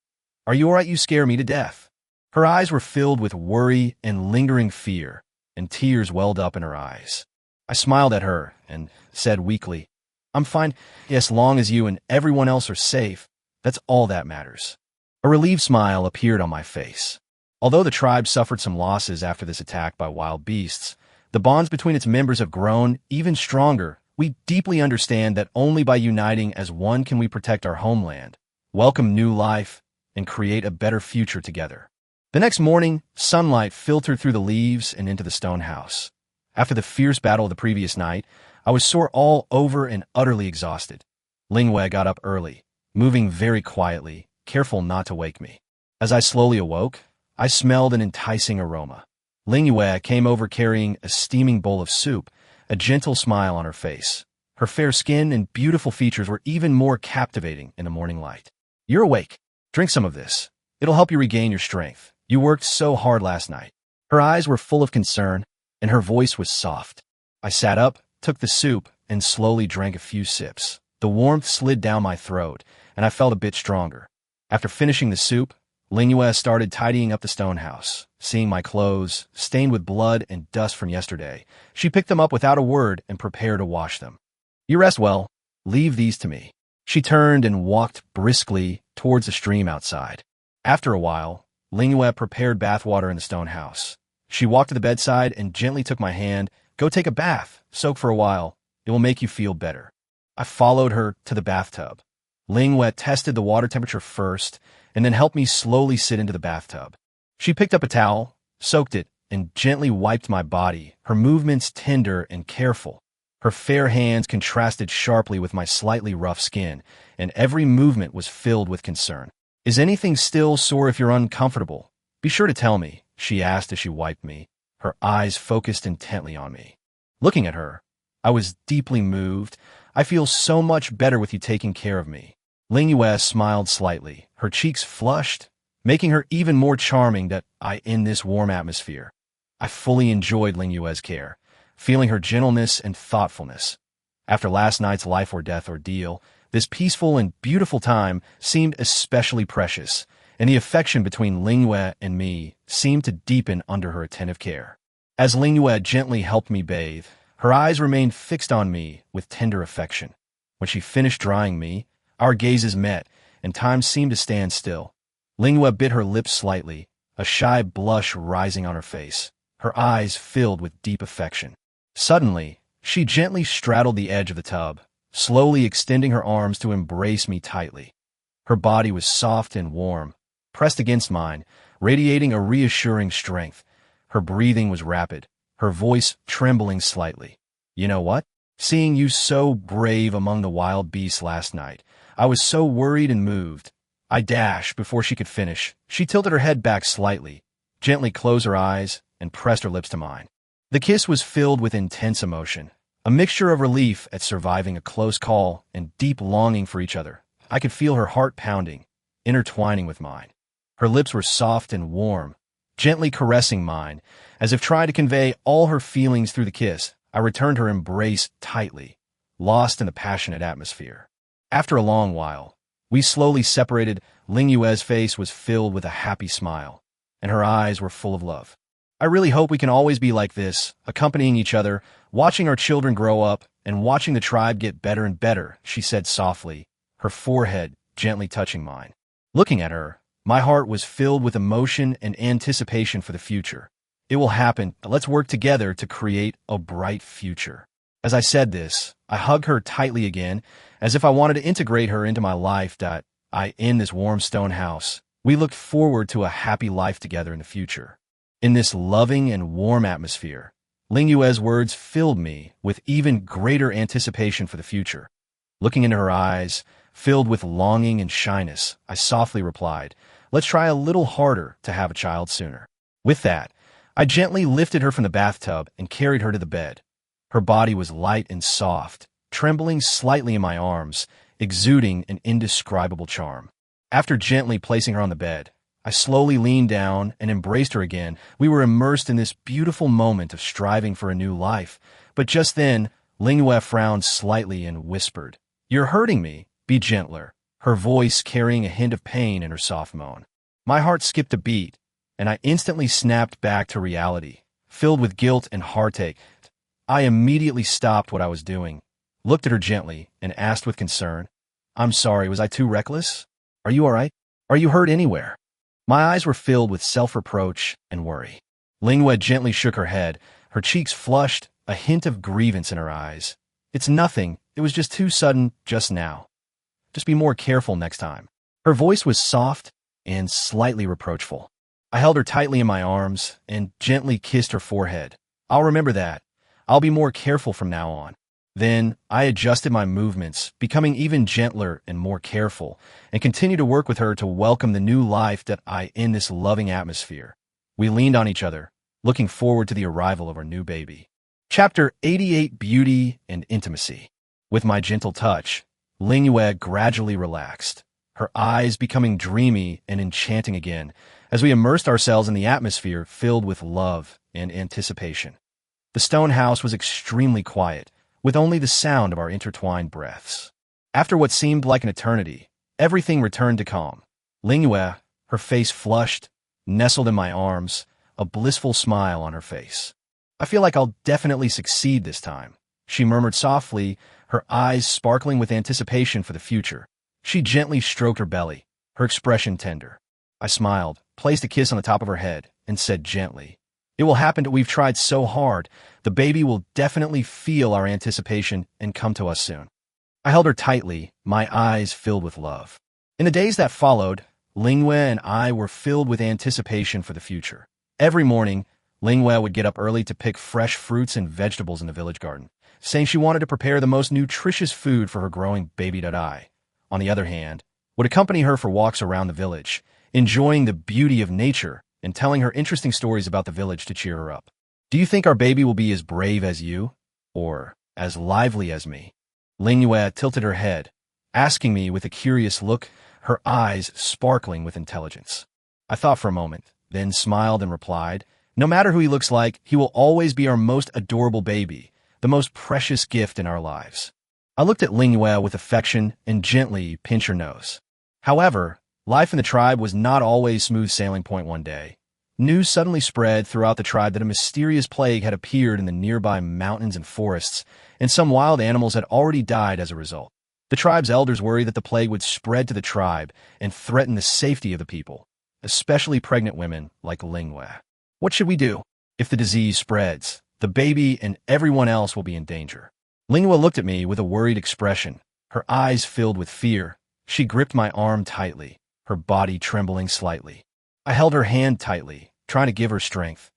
"Are you all right? You scare me to death." Her eyes were filled with worry and lingering fear, and tears welled up in her eyes. I smiled at her and said weakly, "I'm fine. As long as you and everyone else are safe, that's all that matters." A relieved smile appeared on my face. Although the tribe suffered some losses after this attack by wild beasts, the bonds between its members have grown even stronger. We deeply understand that only by uniting as one can we protect our homeland, welcome new life, and create a better future together. The next morning, sunlight filtered through the leaves and into the stone house. After the fierce battle of the previous night, I was sore all over and utterly exhausted. Lingwei got up early, moving very quietly, careful not to wake me. As I slowly awoke, I smelled an enticing aroma. Lingwei came over carrying a steaming bowl of soup, a gentle smile on her face. Her fair skin and beautiful features were even more captivating in the morning light. "You're awake. Drink some of this. It'll help you regain your strength. You worked so hard last night." Her eyes were full of concern, and her voice was soft. I sat up, took the soup, and slowly drank a few sips. The warmth slid down my throat, and I felt a bit stronger. After finishing the soup, Lingwei started tidying up the stone house. Seeing my clothes, stained with blood and dust from yesterday, she picked them up without a word and prepared to wash them. "You rest well. Leave these to me." She turned and walked briskly towards the stream outside. After a while, Lingwei prepared bathwater in the stone house. She walked to the bedside and gently took my hand. "Go take a bath. Soak for a while. It will make you feel better." I followed her to the bathtub. Lingwei tested the water temperature first, and then helped me slowly sit into the bathtub. She picked up a towel, soaked it, and gently wiped my body, her movements tender and careful. Her fair hands contrasted sharply with my slightly rough skin, and every movement was filled with concern. "Is anything still sore? If you're uncomfortable, be sure to tell me," she asked as she wiped me, her eyes focused intently on me. Looking at her, I was deeply moved. "I feel so much better with you taking care of me." Lingwei smiled slightly, her cheeks flushed, making her even more charming in this warm atmosphere. I fully enjoyed Lingwei's care, feeling her gentleness and thoughtfulness. After last night's life or death ordeal, this peaceful and beautiful time seemed especially precious, and the affection between Lingwei and me seemed to deepen under her attentive care. As Lingwei gently helped me bathe, her eyes remained fixed on me with tender affection. When she finished drying me, our gazes met, and time seemed to stand still. Lingwei bit her lips slightly, a shy blush rising on her face, her eyes filled with deep affection. Suddenly, she gently straddled the edge of the tub, slowly extending her arms to embrace me tightly. Her body was soft and warm, pressed against mine, radiating a reassuring strength. Her breathing was rapid, her voice trembling slightly. "You know what? Seeing you so brave among the wild beasts last night, I was so worried and moved." I dashed before she could finish. She tilted her head back slightly, gently closed her eyes, and pressed her lips to mine. The kiss was filled with intense emotion, a mixture of relief at surviving a close call and deep longing for each other. I could feel her heart pounding, intertwining with mine. Her lips were soft and warm, gently caressing mine, as if trying to convey all her feelings through the kiss. I returned her embrace tightly, lost in the passionate atmosphere. After a long while, we slowly separated. Lingyue's face was filled with a happy smile, and her eyes were full of love. I really hope we can always be like this, accompanying each other, watching our children grow up, and watching the tribe get better and better, she said softly, her forehead gently touching mine. Looking at her, my heart was filled with emotion and anticipation for the future. It will happen. Let's work together to create a bright future. As I said this, I hugged her tightly again, as if I wanted to integrate her into my life. In this warm stone house, we looked forward to a happy life together in the future. In this loving and warm atmosphere, Lingyue's words filled me with even greater anticipation for the future. Looking into her eyes, filled with longing and shyness, I softly replied, "Let's try a little harder to have a child sooner." With that, I gently lifted her from the bathtub and carried her to the bed. Her body was light and soft, trembling slightly in my arms, exuding an indescribable charm. After gently placing her on the bed, I slowly leaned down and embraced her again. We were immersed in this beautiful moment of striving for a new life. But just then, Lingyue frowned slightly and whispered, "You're hurting me. Be gentler," her voice carrying a hint of pain in her soft moan. My heart skipped a beat, and I instantly snapped back to reality, filled with guilt and heartache. I immediately stopped what I was doing, looked at her gently, and asked with concern, "I'm sorry, was I too reckless? Are you all right? Are you hurt anywhere?" My eyes were filled with self-reproach and worry. Lingyue gently shook her head, her cheeks flushed, a hint of grievance in her eyes. "It's nothing. It was just too sudden just now. Just be more careful next time." Her voice was soft and slightly reproachful. I held her tightly in my arms and gently kissed her forehead. "I'll remember that. I'll be more careful from now on." Then I adjusted my movements, becoming even gentler and more careful, and continued to work with her to welcome the new life in this loving atmosphere. We leaned on each other, looking forward to the arrival of our new baby. Chapter 88: Beauty and Intimacy. With my gentle touch, Lingyue gradually relaxed, her eyes becoming dreamy and enchanting again, as we immersed ourselves in the atmosphere filled with love and anticipation. The stone house was extremely quiet, with only the sound of our intertwined breaths. After what seemed like an eternity, everything returned to calm. Lingyue, her face flushed, nestled in my arms, a blissful smile on her face. "I feel like I'll definitely succeed this time," she murmured softly, her eyes sparkling with anticipation for the future. She gently stroked her belly, her expression tender. I smiled, placed a kiss on the top of her head, and said gently, "It will happen. We've tried so hard. The baby will definitely feel our anticipation and come to us soon." I held her tightly, my eyes filled with love. In the days that followed, Lingyue and I were filled with anticipation for the future. Every morning, Lingyue would get up early to pick fresh fruits and vegetables in the village garden, saying she wanted to prepare the most nutritious food for her growing baby. I, on the other hand, would accompany her for walks around the village, enjoying the beauty of nature and telling her interesting stories about the village to cheer her up. "Do you think our baby will be as brave as you, or as lively as me?" Lingyue tilted her head, asking me with a curious look, her eyes sparkling with intelligence. I thought for a moment, then smiled and replied, "No matter who he looks like, he will always be our most adorable baby, the most precious gift in our lives." I looked at Lingyue with affection and gently pinched her nose. However, life in the tribe was not always smooth sailing. One day, news suddenly spread throughout the tribe that a mysterious plague had appeared in the nearby mountains and forests, and some wild animals had already died as a result. The tribe's elders worried that the plague would spread to the tribe and threaten the safety of the people, especially pregnant women like Lingyue. "What should we do? If the disease spreads, the baby and everyone else will be in danger." Lingyue looked at me with a worried expression, her eyes filled with fear. She gripped my arm tightly, her body trembling slightly. I held her hand tightly, trying to give her strength.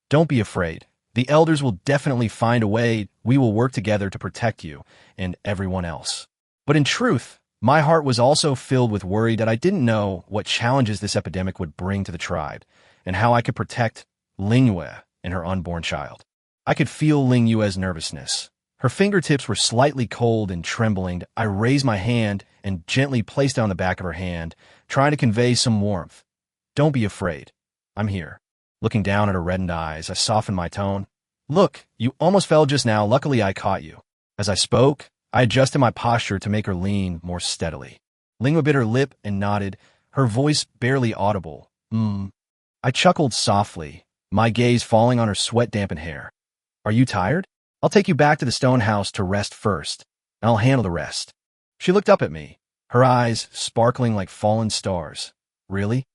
"Don't be afraid. The elders will definitely find a way. We will work together to protect you and everyone else." But in truth, my heart was also filled with worry that I didn't know what challenges this epidemic would bring to the tribe and how I could protect Lingyue and her unborn child. I could feel Ling Yue's nervousness. Her fingertips were slightly cold and trembling. I raised my hand and gently placed it on the back of her hand, trying to convey some warmth. Don't be afraid. I'm here. Looking down at her reddened eyes, I softened my tone. Look, you almost fell just now. Luckily, I caught you. As I spoke, I adjusted my posture to make her lean more steadily. Ling Yue bit her lip and nodded, her voice barely audible. I chuckled softly, my gaze falling on her sweat-dampened hair. Are you tired? I'll take you back to the stone house to rest first, and I'll handle the rest. She looked up at me, her eyes sparkling like fallen stars. Really?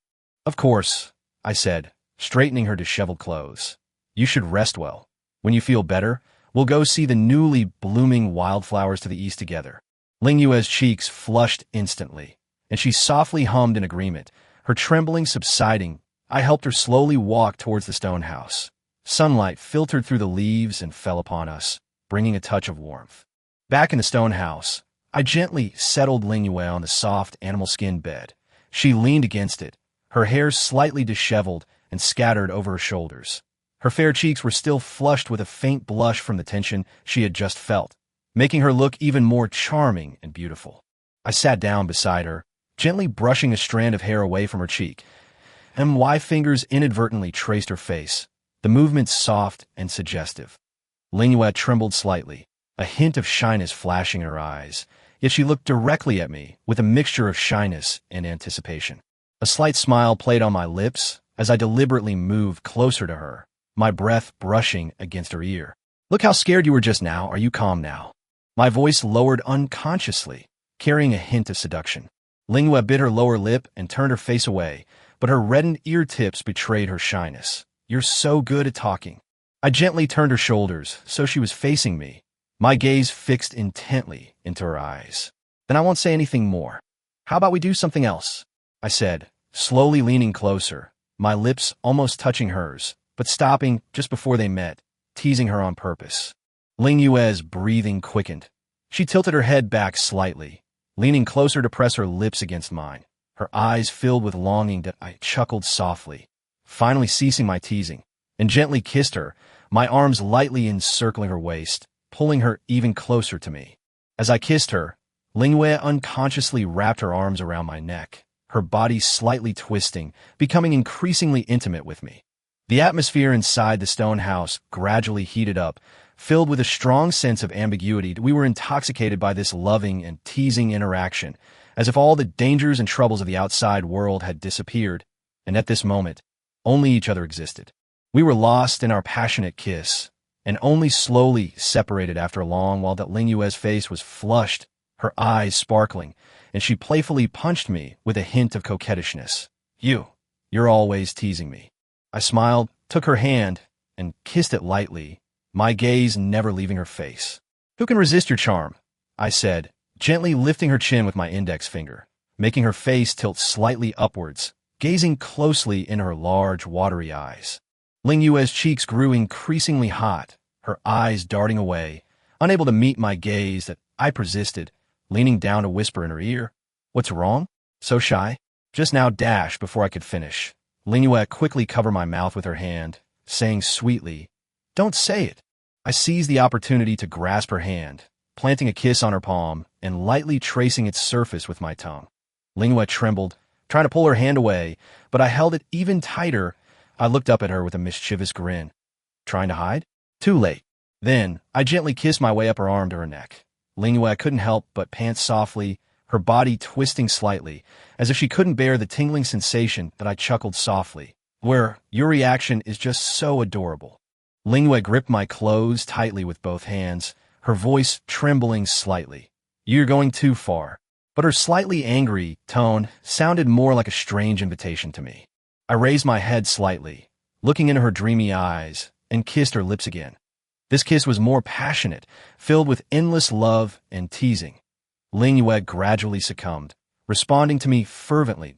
Of course, I said, straightening her disheveled clothes. You should rest well. When you feel better, we'll go see the newly blooming wildflowers to the east together. Ling Yue's cheeks flushed instantly, and she softly hummed in agreement, her trembling subsiding. I helped her slowly walk towards the stone house. Sunlight filtered through the leaves and fell upon us, bringing a touch of warmth. Back in the stone house, I gently settled Ling Yue on the soft animal skin bed. She leaned against it, her hair slightly disheveled and scattered over her shoulders. Her fair cheeks were still flushed with a faint blush from the tension she had just felt, making her look even more charming and beautiful. I sat down beside her, gently brushing a strand of hair away from her cheek, and my fingers inadvertently traced her face, the movement soft and suggestive. Ling Yue trembled slightly, a hint of shyness flashing in her eyes, yet she looked directly at me with a mixture of shyness and anticipation. A slight smile played on my lips as I deliberately moved closer to her, my breath brushing against her ear. Look how scared you were just now. Are you calm now? My voice lowered unconsciously, carrying a hint of seduction. Ling Yue bit her lower lip and turned her face away, but her reddened ear tips betrayed her shyness. You're so good at talking. I gently turned her shoulders so she was facing me, my gaze fixed intently into her eyes. Then I won't say anything more. How about we do something else? I said, slowly leaning closer, my lips almost touching hers, but stopping just before they met, teasing her on purpose. Ling Yue's breathing quickened. She tilted her head back slightly, leaning closer to press her lips against mine, her eyes filled with longing. That I chuckled softly, finally ceasing my teasing, and gently kissed her, my arms lightly encircling her waist, pulling her even closer to me. As I kissed her, Ling Yue unconsciously wrapped her arms around my neck, her body slightly twisting, becoming increasingly intimate with me. The atmosphere inside the stone house gradually heated up, filled with a strong sense of ambiguity. We were intoxicated by this loving and teasing interaction, as if all the dangers and troubles of the outside world had disappeared, and at this moment, only each other existed. We were lost in our passionate kiss, and only slowly separated after long while that Ling Yue's face was flushed, her eyes sparkling, and she playfully punched me with a hint of coquettishness. You're always teasing me. I smiled, took her hand, and kissed it lightly, my gaze never leaving her face. Who can resist your charm? I said, gently lifting her chin with my index finger, making her face tilt slightly upwards, gazing closely in her large, watery eyes. Ling Yue's cheeks grew increasingly hot, her eyes darting away, unable to meet my gaze that I persisted, leaning down to whisper in her ear. What's wrong? So shy? Just now dash before I could finish. Ling Yue quickly covered my mouth with her hand, saying sweetly, Don't say it. I seized the opportunity to grasp her hand, planting a kiss on her palm and lightly tracing its surface with my tongue. Ling Yue trembled, trying to pull her hand away, but I held it even tighter. I looked up at her with a mischievous grin. Trying to hide? Too late. Then, I gently kissed my way up her arm to her neck. Ling Yue couldn't help but pant softly, her body twisting slightly, as if she couldn't bear the tingling sensation. That I chuckled softly. Your reaction is just so adorable. Ling Yue gripped my clothes tightly with both hands, her voice trembling slightly. You're going too far. But her slightly angry tone sounded more like a strange invitation to me. I raised my head slightly, looking into her dreamy eyes, and kissed her lips again. This kiss was more passionate, filled with endless love and teasing. Ling Yue gradually succumbed, responding to me fervently.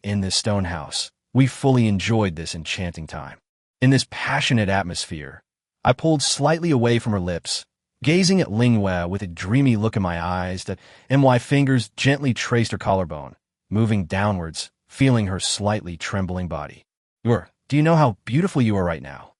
In this stone house, we fully enjoyed this enchanting time. In this passionate atmosphere, I pulled slightly away from her lips, gazing at Ling Yue with a dreamy look in my eyes. My fingers gently traced her collarbone, moving downwards, feeling her slightly trembling body. Do you know how beautiful you are right now?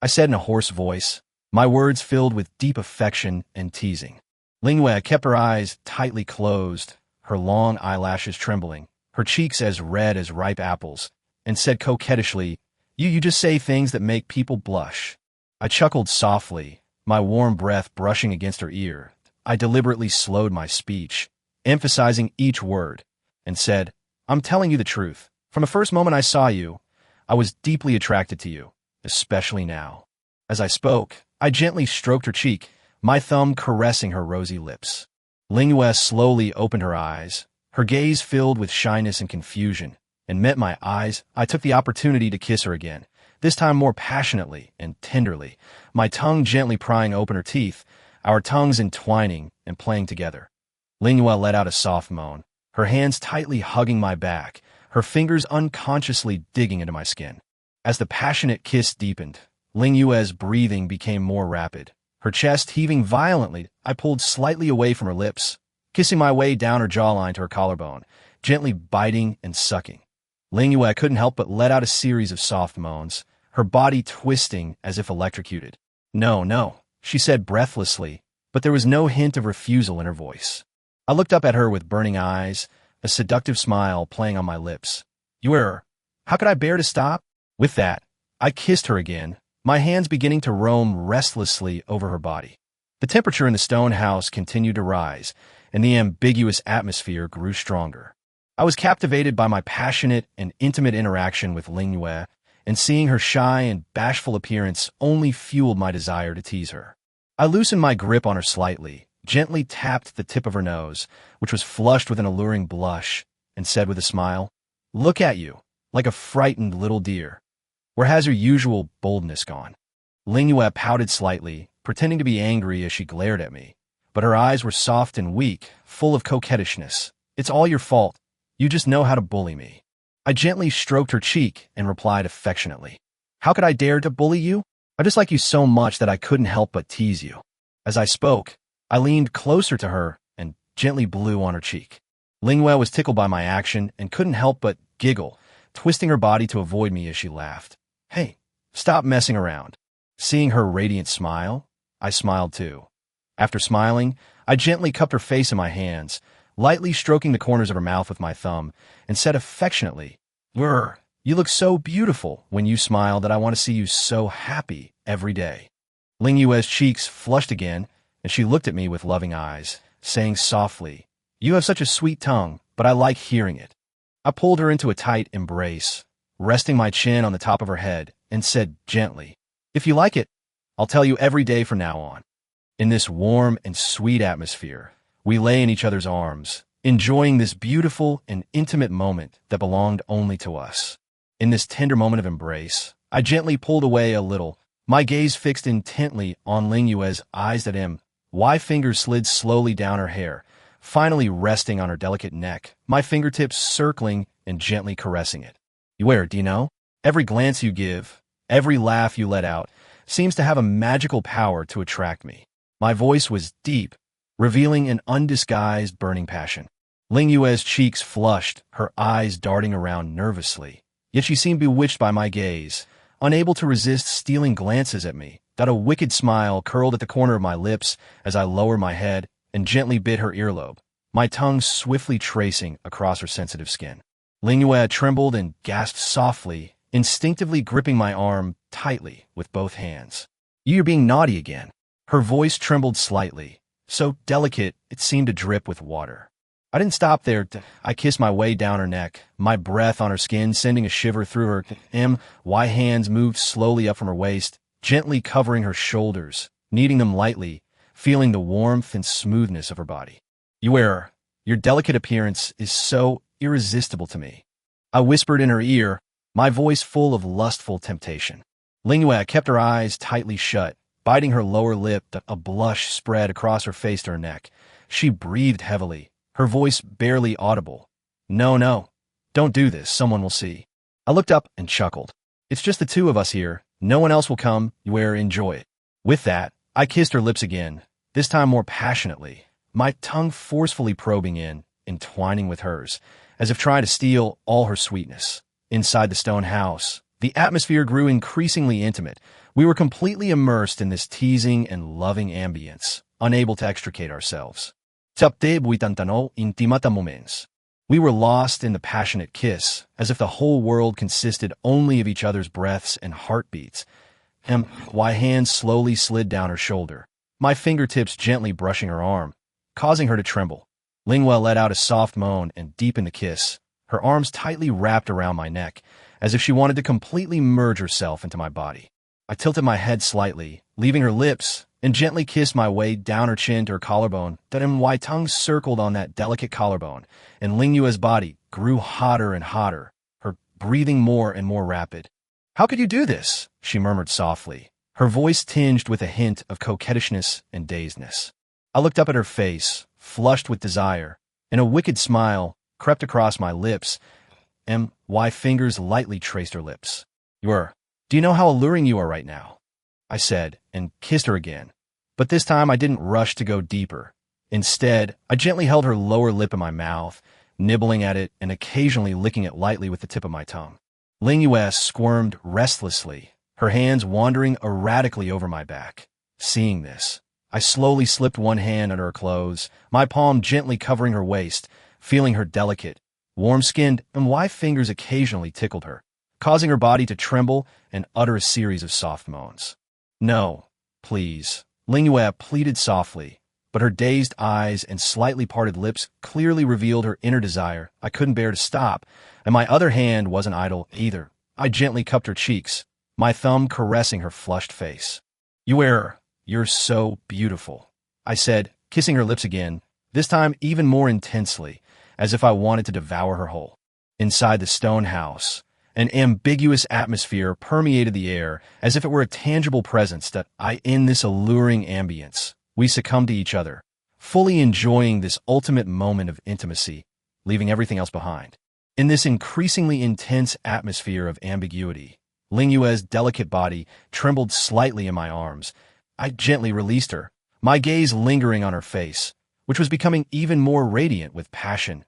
I said in a hoarse voice, my words filled with deep affection and teasing. Lingyue kept her eyes tightly closed, her long eyelashes trembling, her cheeks as red as ripe apples, and said coquettishly, You just say things that make people blush. I chuckled softly, my warm breath brushing against her ear. I deliberately slowed my speech, emphasizing each word, and said, I'm telling you the truth. From the first moment I saw you, I was deeply attracted to you, especially now. As I spoke, I gently stroked her cheek, my thumb caressing her rosy lips. Lingyue slowly opened her eyes, her gaze filled with shyness and confusion, and met my eyes. I took the opportunity to kiss her again, this time more passionately and tenderly, my tongue gently prying open her teeth, our tongues entwining and playing together. Lingyue let out a soft moan, her hands tightly hugging my back, her fingers unconsciously digging into my skin. As the passionate kiss deepened, Lingyue's breathing became more rapid. Her chest heaving violently, I pulled slightly away from her lips, kissing my way down her jawline to her collarbone, gently biting and sucking. Lingyue couldn't help but let out a series of soft moans, her body twisting as if electrocuted. No, no, she said breathlessly, but there was no hint of refusal in her voice. I looked up at her with burning eyes, a seductive smile playing on my lips. How could I bear to stop? With that, I kissed her again, my hands beginning to roam restlessly over her body. The temperature in the stone house continued to rise, and the ambiguous atmosphere grew stronger. I was captivated by my passionate and intimate interaction with Lingyue, and seeing her shy and bashful appearance only fueled my desire to tease her. I loosened my grip on her slightly, gently tapped the tip of her nose, which was flushed with an alluring blush, and said with a smile, Look at you, like a frightened little deer. Where has your usual boldness gone? Lingyue pouted slightly, pretending to be angry as she glared at me, but her eyes were soft and weak, full of coquettishness. It's all your fault. You just know how to bully me. I gently stroked her cheek and replied affectionately, How could I dare to bully you? I just like you so much that I couldn't help but tease you. As I spoke, I leaned closer to her and gently blew on her cheek. Lingyue was tickled by my action and couldn't help but giggle, twisting her body to avoid me as she laughed. Hey, stop messing around. Seeing her radiant smile, I smiled too. After smiling, I gently cupped her face in my hands, lightly stroking the corners of her mouth with my thumb, and said affectionately, You look so beautiful when you smile that I want to see you so happy every day. Lingyue's cheeks flushed again, and she looked at me with loving eyes, saying softly, You have such a sweet tongue, but I like hearing it. I pulled her into a tight embrace, resting my chin on the top of her head, and said gently, If you like it, I'll tell you every day from now on. In this warm and sweet atmosphere, we lay in each other's arms, enjoying this beautiful and intimate moment that belonged only to us. In this tender moment of embrace, I gently pulled away a little, my gaze fixed intently on Lingyue's eyes at him. Fingers slid slowly down her hair, finally resting on her delicate neck, my fingertips circling and gently caressing it. Do you know? Every glance you give, every laugh you let out, seems to have a magical power to attract me. My voice was deep, revealing an undisguised burning passion. Lingyue's cheeks flushed, her eyes darting around nervously. Yet she seemed bewitched by my gaze, unable to resist stealing glances at me. A wicked smile curled at the corner of my lips as I lowered my head and gently bit her earlobe, my tongue swiftly tracing across her sensitive skin. Lingyue trembled and gasped softly, instinctively gripping my arm tightly with both hands. You're being naughty again. Her voice trembled slightly, so delicate it seemed to drip with water. I didn't stop there. I kissed my way down her neck, my breath on her skin sending a shiver through her. My hands moved slowly up from her waist, gently covering her shoulders, kneading them lightly, feeling the warmth and smoothness of her body. Your delicate appearance is so irresistible to me. I whispered in her ear, my voice full of lustful temptation. Lingyue kept her eyes tightly shut, biting her lower lip. A blush spread across her face to her neck. She breathed heavily, her voice barely audible. No, don't do this, someone will see. I looked up and chuckled. It's just the two of us here. No one else will come. Enjoy it. With that, I kissed her lips again, this time more passionately, my tongue forcefully probing in, entwining with hers, as if trying to steal all her sweetness. Inside the stone house, The atmosphere grew increasingly intimate. We were completely immersed in this teasing and loving ambience, unable to extricate ourselves. Tapte buitantano intimata moments. We were lost in the passionate kiss, as if the whole world consisted only of each other's breaths and heartbeats. My hand slowly slid down her shoulder, my fingertips gently brushing her arm, causing her to tremble. Lingua let out a soft moan and deepened the kiss, her arms tightly wrapped around my neck, as if she wanted to completely merge herself into my body. I tilted my head slightly, leaving her lips, and gently kissed my way down her chin to her collarbone. My tongue circled on that delicate collarbone, and Lingua's body grew hotter and hotter, her breathing more and more rapid. "How could you do this?" she murmured softly, her voice tinged with a hint of coquettishness and dazedness. I looked up at her face, flushed with desire, and a wicked smile crept across my lips. My fingers lightly traced her lips. Do you know how alluring you are right now?" I said, and kissed her again. But this time I didn't rush to go deeper. Instead, I gently held her lower lip in my mouth, nibbling at it and occasionally licking it lightly with the tip of my tongue. Lingua squirmed restlessly, her hands wandering erratically over my back. Seeing this, I slowly slipped one hand under her clothes, my palm gently covering her waist, feeling her delicate, warm-skinned, and white fingers occasionally tickled her, causing her body to tremble and utter a series of soft moans. "No, please," Lingua pleaded softly, but her dazed eyes and slightly parted lips clearly revealed her inner desire. I couldn't bear to stop, and my other hand wasn't idle either. I gently cupped her cheeks, my thumb caressing her flushed face. You're so beautiful," I said, kissing her lips again, this time even more intensely, as if I wanted to devour her whole. Inside the stone house, an ambiguous atmosphere permeated the air, as if it were a tangible presence that in this alluring ambience, we succumbed to each other, fully enjoying this ultimate moment of intimacy, leaving everything else behind. In this increasingly intense atmosphere of ambiguity, Lingua's delicate body trembled slightly in my arms. I gently released her, my gaze lingering on her face, which was becoming even more radiant with passion.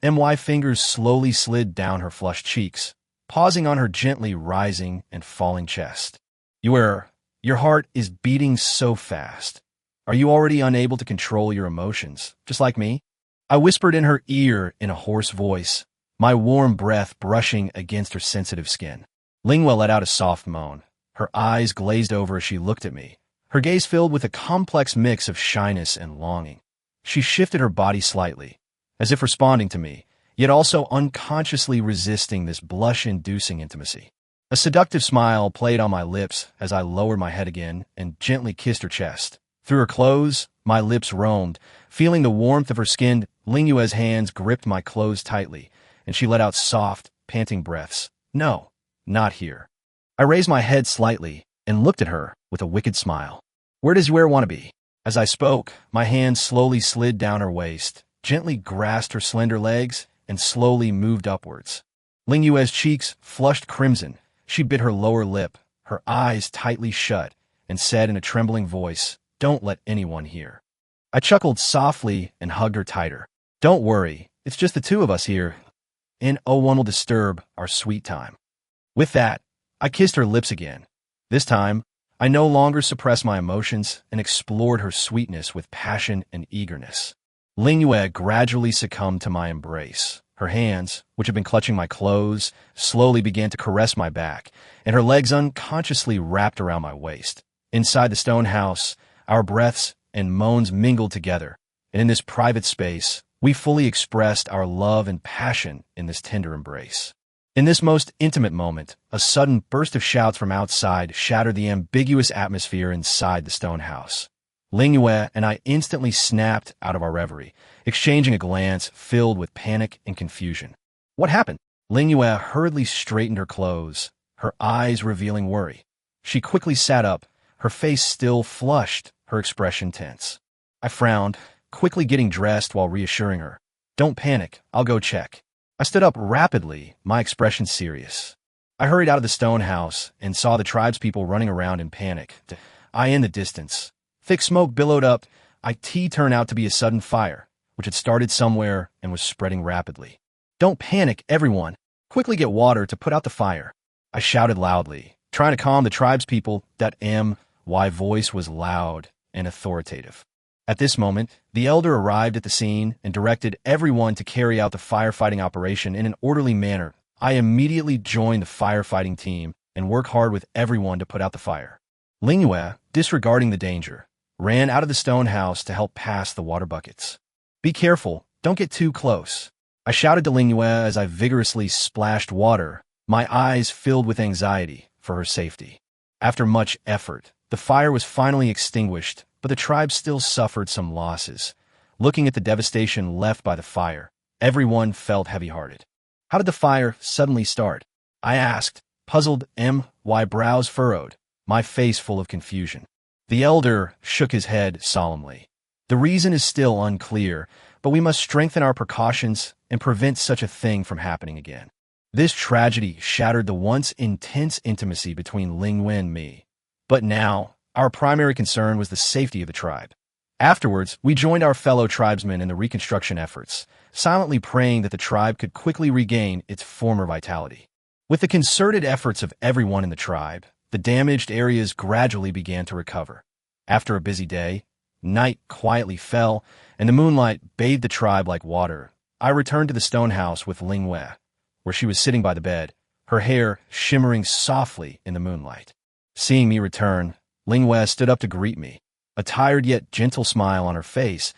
My fingers slowly slid down her flushed cheeks, pausing on her gently rising and falling chest. Your heart is beating so fast. Are you already unable to control your emotions, just like me?" I whispered in her ear in a hoarse voice, my warm breath brushing against her sensitive skin. Lingua let out a soft moan, her eyes glazed over as she looked at me, her gaze filled with a complex mix of shyness and longing. She shifted her body slightly, as if responding to me, yet also unconsciously resisting this blush-inducing intimacy. A seductive smile played on my lips as I lowered my head again and gently kissed her chest. Through her clothes, my lips roamed, feeling the warmth of her skin. Lingua's hands gripped my clothes tightly, and she let out soft, panting breaths. "No, not here." I raised my head slightly and looked at her with a wicked smile. "Where does you want to be?" As I spoke, my hand slowly slid down her waist, gently grasped her slender legs, and slowly moved upwards. Lingua's cheeks flushed crimson. She bit her lower lip, her eyes tightly shut, and said in a trembling voice, "Don't let anyone hear." I chuckled softly and hugged her tighter. "Don't worry, it's just the two of us here, and no one will disturb our sweet time." With that, I kissed her lips again. This time, I no longer suppressed my emotions and explored her sweetness with passion and eagerness. Lingua gradually succumbed to my embrace. Her hands, which had been clutching my clothes, slowly began to caress my back, and her legs unconsciously wrapped around my waist. Inside the stone house, our breaths and moans mingled together, and in this private space, we fully expressed our love and passion in this tender embrace. In this most intimate moment, a sudden burst of shouts from outside shattered the ambiguous atmosphere inside the stone house. Lingua and I instantly snapped out of our reverie, exchanging a glance filled with panic and confusion. "What happened?" Lingua hurriedly straightened her clothes, her eyes revealing worry. She quickly sat up, her face still flushed, her expression tense. I frowned, quickly getting dressed while reassuring her. "Don't panic, I'll go check." I stood up rapidly, my expression serious. I hurried out of the stone house and saw the tribespeople running around in panic. In the distance, thick smoke billowed up. It turned out to be a sudden fire, which had started somewhere and was spreading rapidly. "Don't panic, everyone. Quickly get water to put out the fire." I shouted loudly, trying to calm the tribespeople. That my voice was loud and authoritative. At this moment, the elder arrived at the scene and directed everyone to carry out the firefighting operation in an orderly manner. I immediately joined the firefighting team and worked hard with everyone to put out the fire. Lingyue, disregarding the danger, ran out of the stone house to help pass the water buckets. Be careful, don't get too close. I shouted to Lingyue as I vigorously splashed water, my eyes filled with anxiety for her safety. After much effort, the fire was finally extinguished, but the tribe still suffered some losses. Looking at the devastation left by the fire, everyone felt heavy-hearted. How did the fire suddenly start? I asked, puzzled, my brows furrowed, my face full of confusion. The elder shook his head solemnly. The reason is still unclear, but we must strengthen our precautions and prevent such a thing from happening again. This tragedy shattered the once intense intimacy between Lingyue and me. But now, our primary concern was the safety of the tribe. Afterwards, we joined our fellow tribesmen in the reconstruction efforts, silently praying that the tribe could quickly regain its former vitality. With the concerted efforts of everyone in the tribe, the damaged areas gradually began to recover. After a busy day, night quietly fell, and the moonlight bathed the tribe like water. I returned to the stone house with Lingyue, where she was sitting by the bed, her hair shimmering softly in the moonlight. Seeing me return, Lingyue stood up to greet me, a tired yet gentle smile on her face.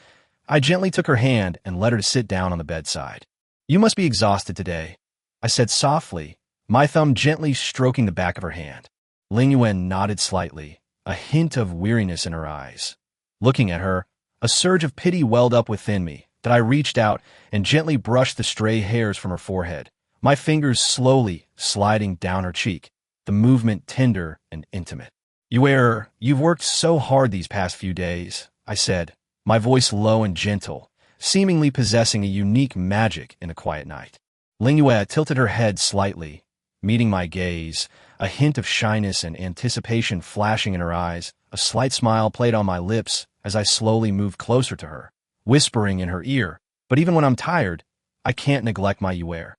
I gently took her hand and led her to sit down on the bedside. You must be exhausted today, I said softly, my thumb gently stroking the back of her hand. Lingyue nodded slightly, a hint of weariness in her eyes. Looking at her, a surge of pity welled up within me that I reached out and gently brushed the stray hairs from her forehead, my fingers slowly sliding down her cheek, the movement tender and intimate. You've worked so hard these past few days, I said, my voice low and gentle, seemingly possessing a unique magic in the quiet night. Lingyue tilted her head slightly, meeting my gaze, a hint of shyness and anticipation flashing in her eyes. A slight smile played on my lips as I slowly moved closer to her, whispering in her ear, but even when I'm tired, I can't neglect my Yue.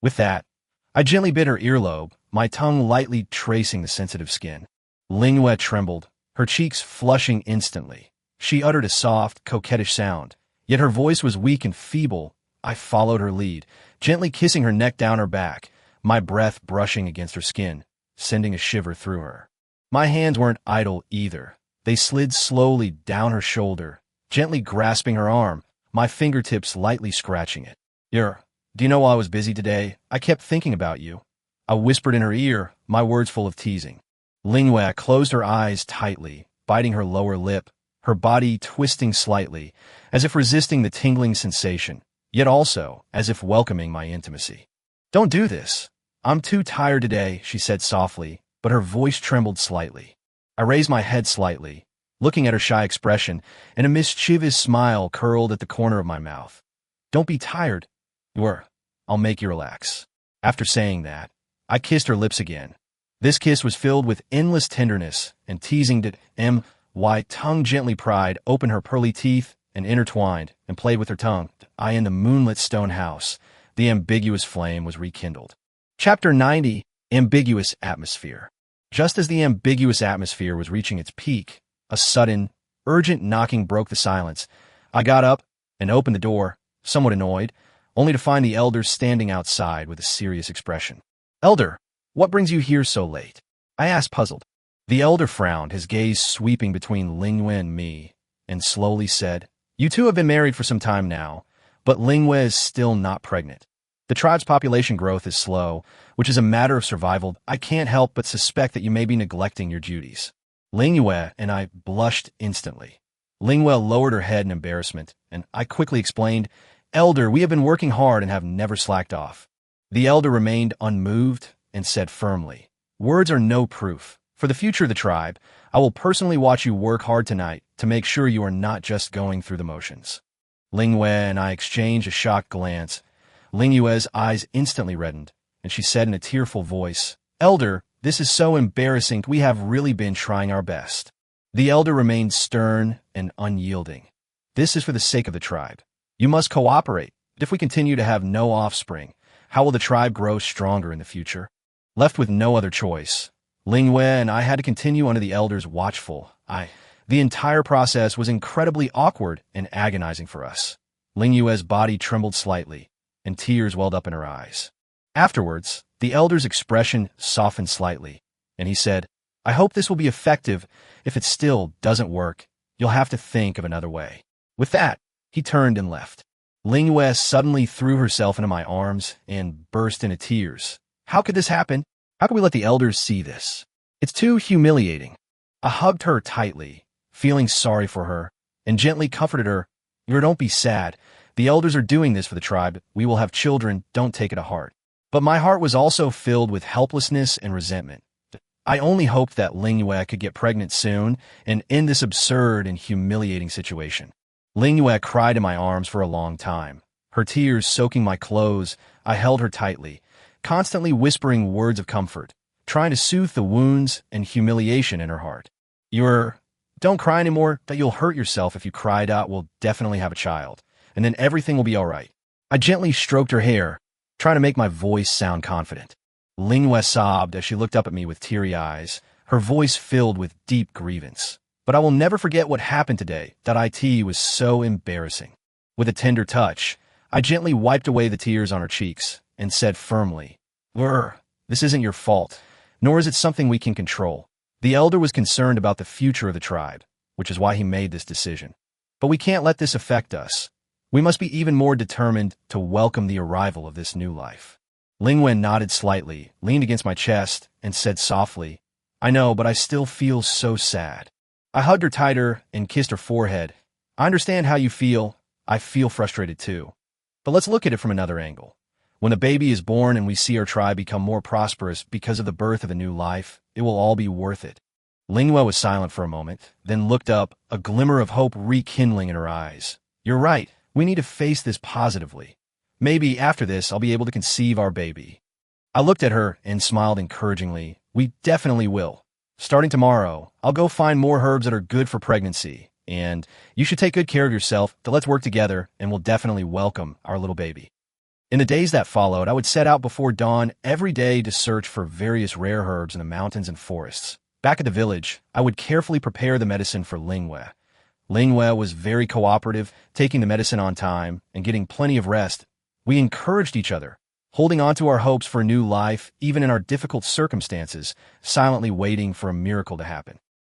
With that, I gently bit her earlobe, my tongue lightly tracing the sensitive skin. Lingyue trembled, her cheeks flushing instantly. She uttered a soft, coquettish sound, yet her voice was weak and feeble. I followed her lead, gently kissing her neck down her back, my breath brushing against her skin, sending a shiver through her. My hands weren't idle either. They slid slowly down her shoulder, gently grasping her arm, my fingertips lightly scratching it. Do you know while I was busy today, I kept thinking about you. I whispered in her ear, my words full of teasing. Lingyue closed her eyes tightly, biting her lower lip, her body twisting slightly, as if resisting the tingling sensation, yet also as if welcoming my intimacy. Don't do this. I'm too tired today, she said softly, but her voice trembled slightly. I raised my head slightly, looking at her shy expression, and a mischievous smile curled at the corner of my mouth. Don't be tired. I'll make you relax. After saying that, I kissed her lips again. This kiss was filled with endless tenderness and teasing. My tongue gently pried open her pearly teeth and intertwined and played with her tongue. In the moonlit stone house, the ambiguous flame was rekindled. Chapter 90, Ambiguous Atmosphere. Just as the ambiguous atmosphere was reaching its peak, a sudden, urgent knocking broke the silence. I got up and opened the door, somewhat annoyed, only to find the elder standing outside with a serious expression. Elder, what brings you here so late? I asked, puzzled. The elder frowned, his gaze sweeping between Lingyue and me, and slowly said, You two have been married for some time now, but Lingyue is still not pregnant. The tribe's population growth is slow, which is a matter of survival. I can't help but suspect that you may be neglecting your duties. Lingyue and I blushed instantly. Lingyue lowered her head in embarrassment, and I quickly explained, Elder, we have been working hard and have never slacked off. The elder remained unmoved and said firmly, Words are no proof. For the future of the tribe, I will personally watch you work hard tonight to make sure you are not just going through the motions. Lingyue and I exchanged a shocked glance. Lingyue's eyes instantly reddened, and she said in a tearful voice, Elder, this is so embarrassing. We have really been trying our best. The elder remained stern and unyielding. This is for the sake of the tribe. You must cooperate. If we continue to have no offspring, how will the tribe grow stronger in the future? Left with no other choice, Lingyue and I had to continue under the elders' watchful eye. The entire process was incredibly awkward and agonizing for us. Lingyue's body trembled slightly, and tears welled up in her eyes. Afterwards, the elder's expression softened slightly, and he said, "I hope this will be effective. If it still doesn't work, you'll have to think of another way." With that, he turned and left. Lingyue suddenly threw herself into my arms and burst into tears. How could this happen? How could we let the elders see this? It's too humiliating. I hugged her tightly, feeling sorry for her, and gently comforted her. Don't be sad. The elders are doing this for the tribe. We will have children. Don't take it to heart. But my heart was also filled with helplessness and resentment. I only hoped that Lingyue could get pregnant soon and end this absurd and humiliating situation. Lingyue cried in my arms for a long time. Her tears soaking my clothes, I held her tightly, constantly whispering words of comfort, trying to soothe the wounds and humiliation in her heart. Don't cry anymore, that you'll hurt yourself if you cried out. We'll definitely have a child, and then everything will be all right. I gently stroked her hair, trying to make my voice sound confident. Lingyue sobbed as she looked up at me with teary eyes, her voice filled with deep grievance. But I will never forget what happened today. That it was so embarrassing. With a tender touch, I gently wiped away the tears on her cheeks and said firmly, "This isn't your fault, nor is it something we can control. The elder was concerned about the future of the tribe, which is why he made this decision. But we can't let this affect us. We must be even more determined to welcome the arrival of this new life." Lingyue nodded slightly, leaned against my chest, and said softly, "I know, but I still feel so sad." I hugged her tighter and kissed her forehead. "I understand how you feel. I feel frustrated too. But let's look at it from another angle. When the baby is born and we see our tribe become more prosperous because of the birth of a new life, it will all be worth it." Lingyue was silent for a moment, then looked up, a glimmer of hope rekindling in her eyes. "You're right. We need to face this positively. Maybe after this, I'll be able to conceive our baby." I looked at her and smiled encouragingly. "We definitely will. Starting tomorrow, I'll go find more herbs that are good for pregnancy, and you should take good care of yourself. Let's work together, and we'll definitely welcome our little baby." In the days that followed, I would set out before dawn every day to search for various rare herbs in the mountains and forests. Back at the village, I would carefully prepare the medicine for Lingyue. Lingyue was very cooperative, taking the medicine on time and getting plenty of rest. We encouraged each other, holding on to our hopes for a new life, even in our difficult circumstances, silently waiting for a miracle to happen.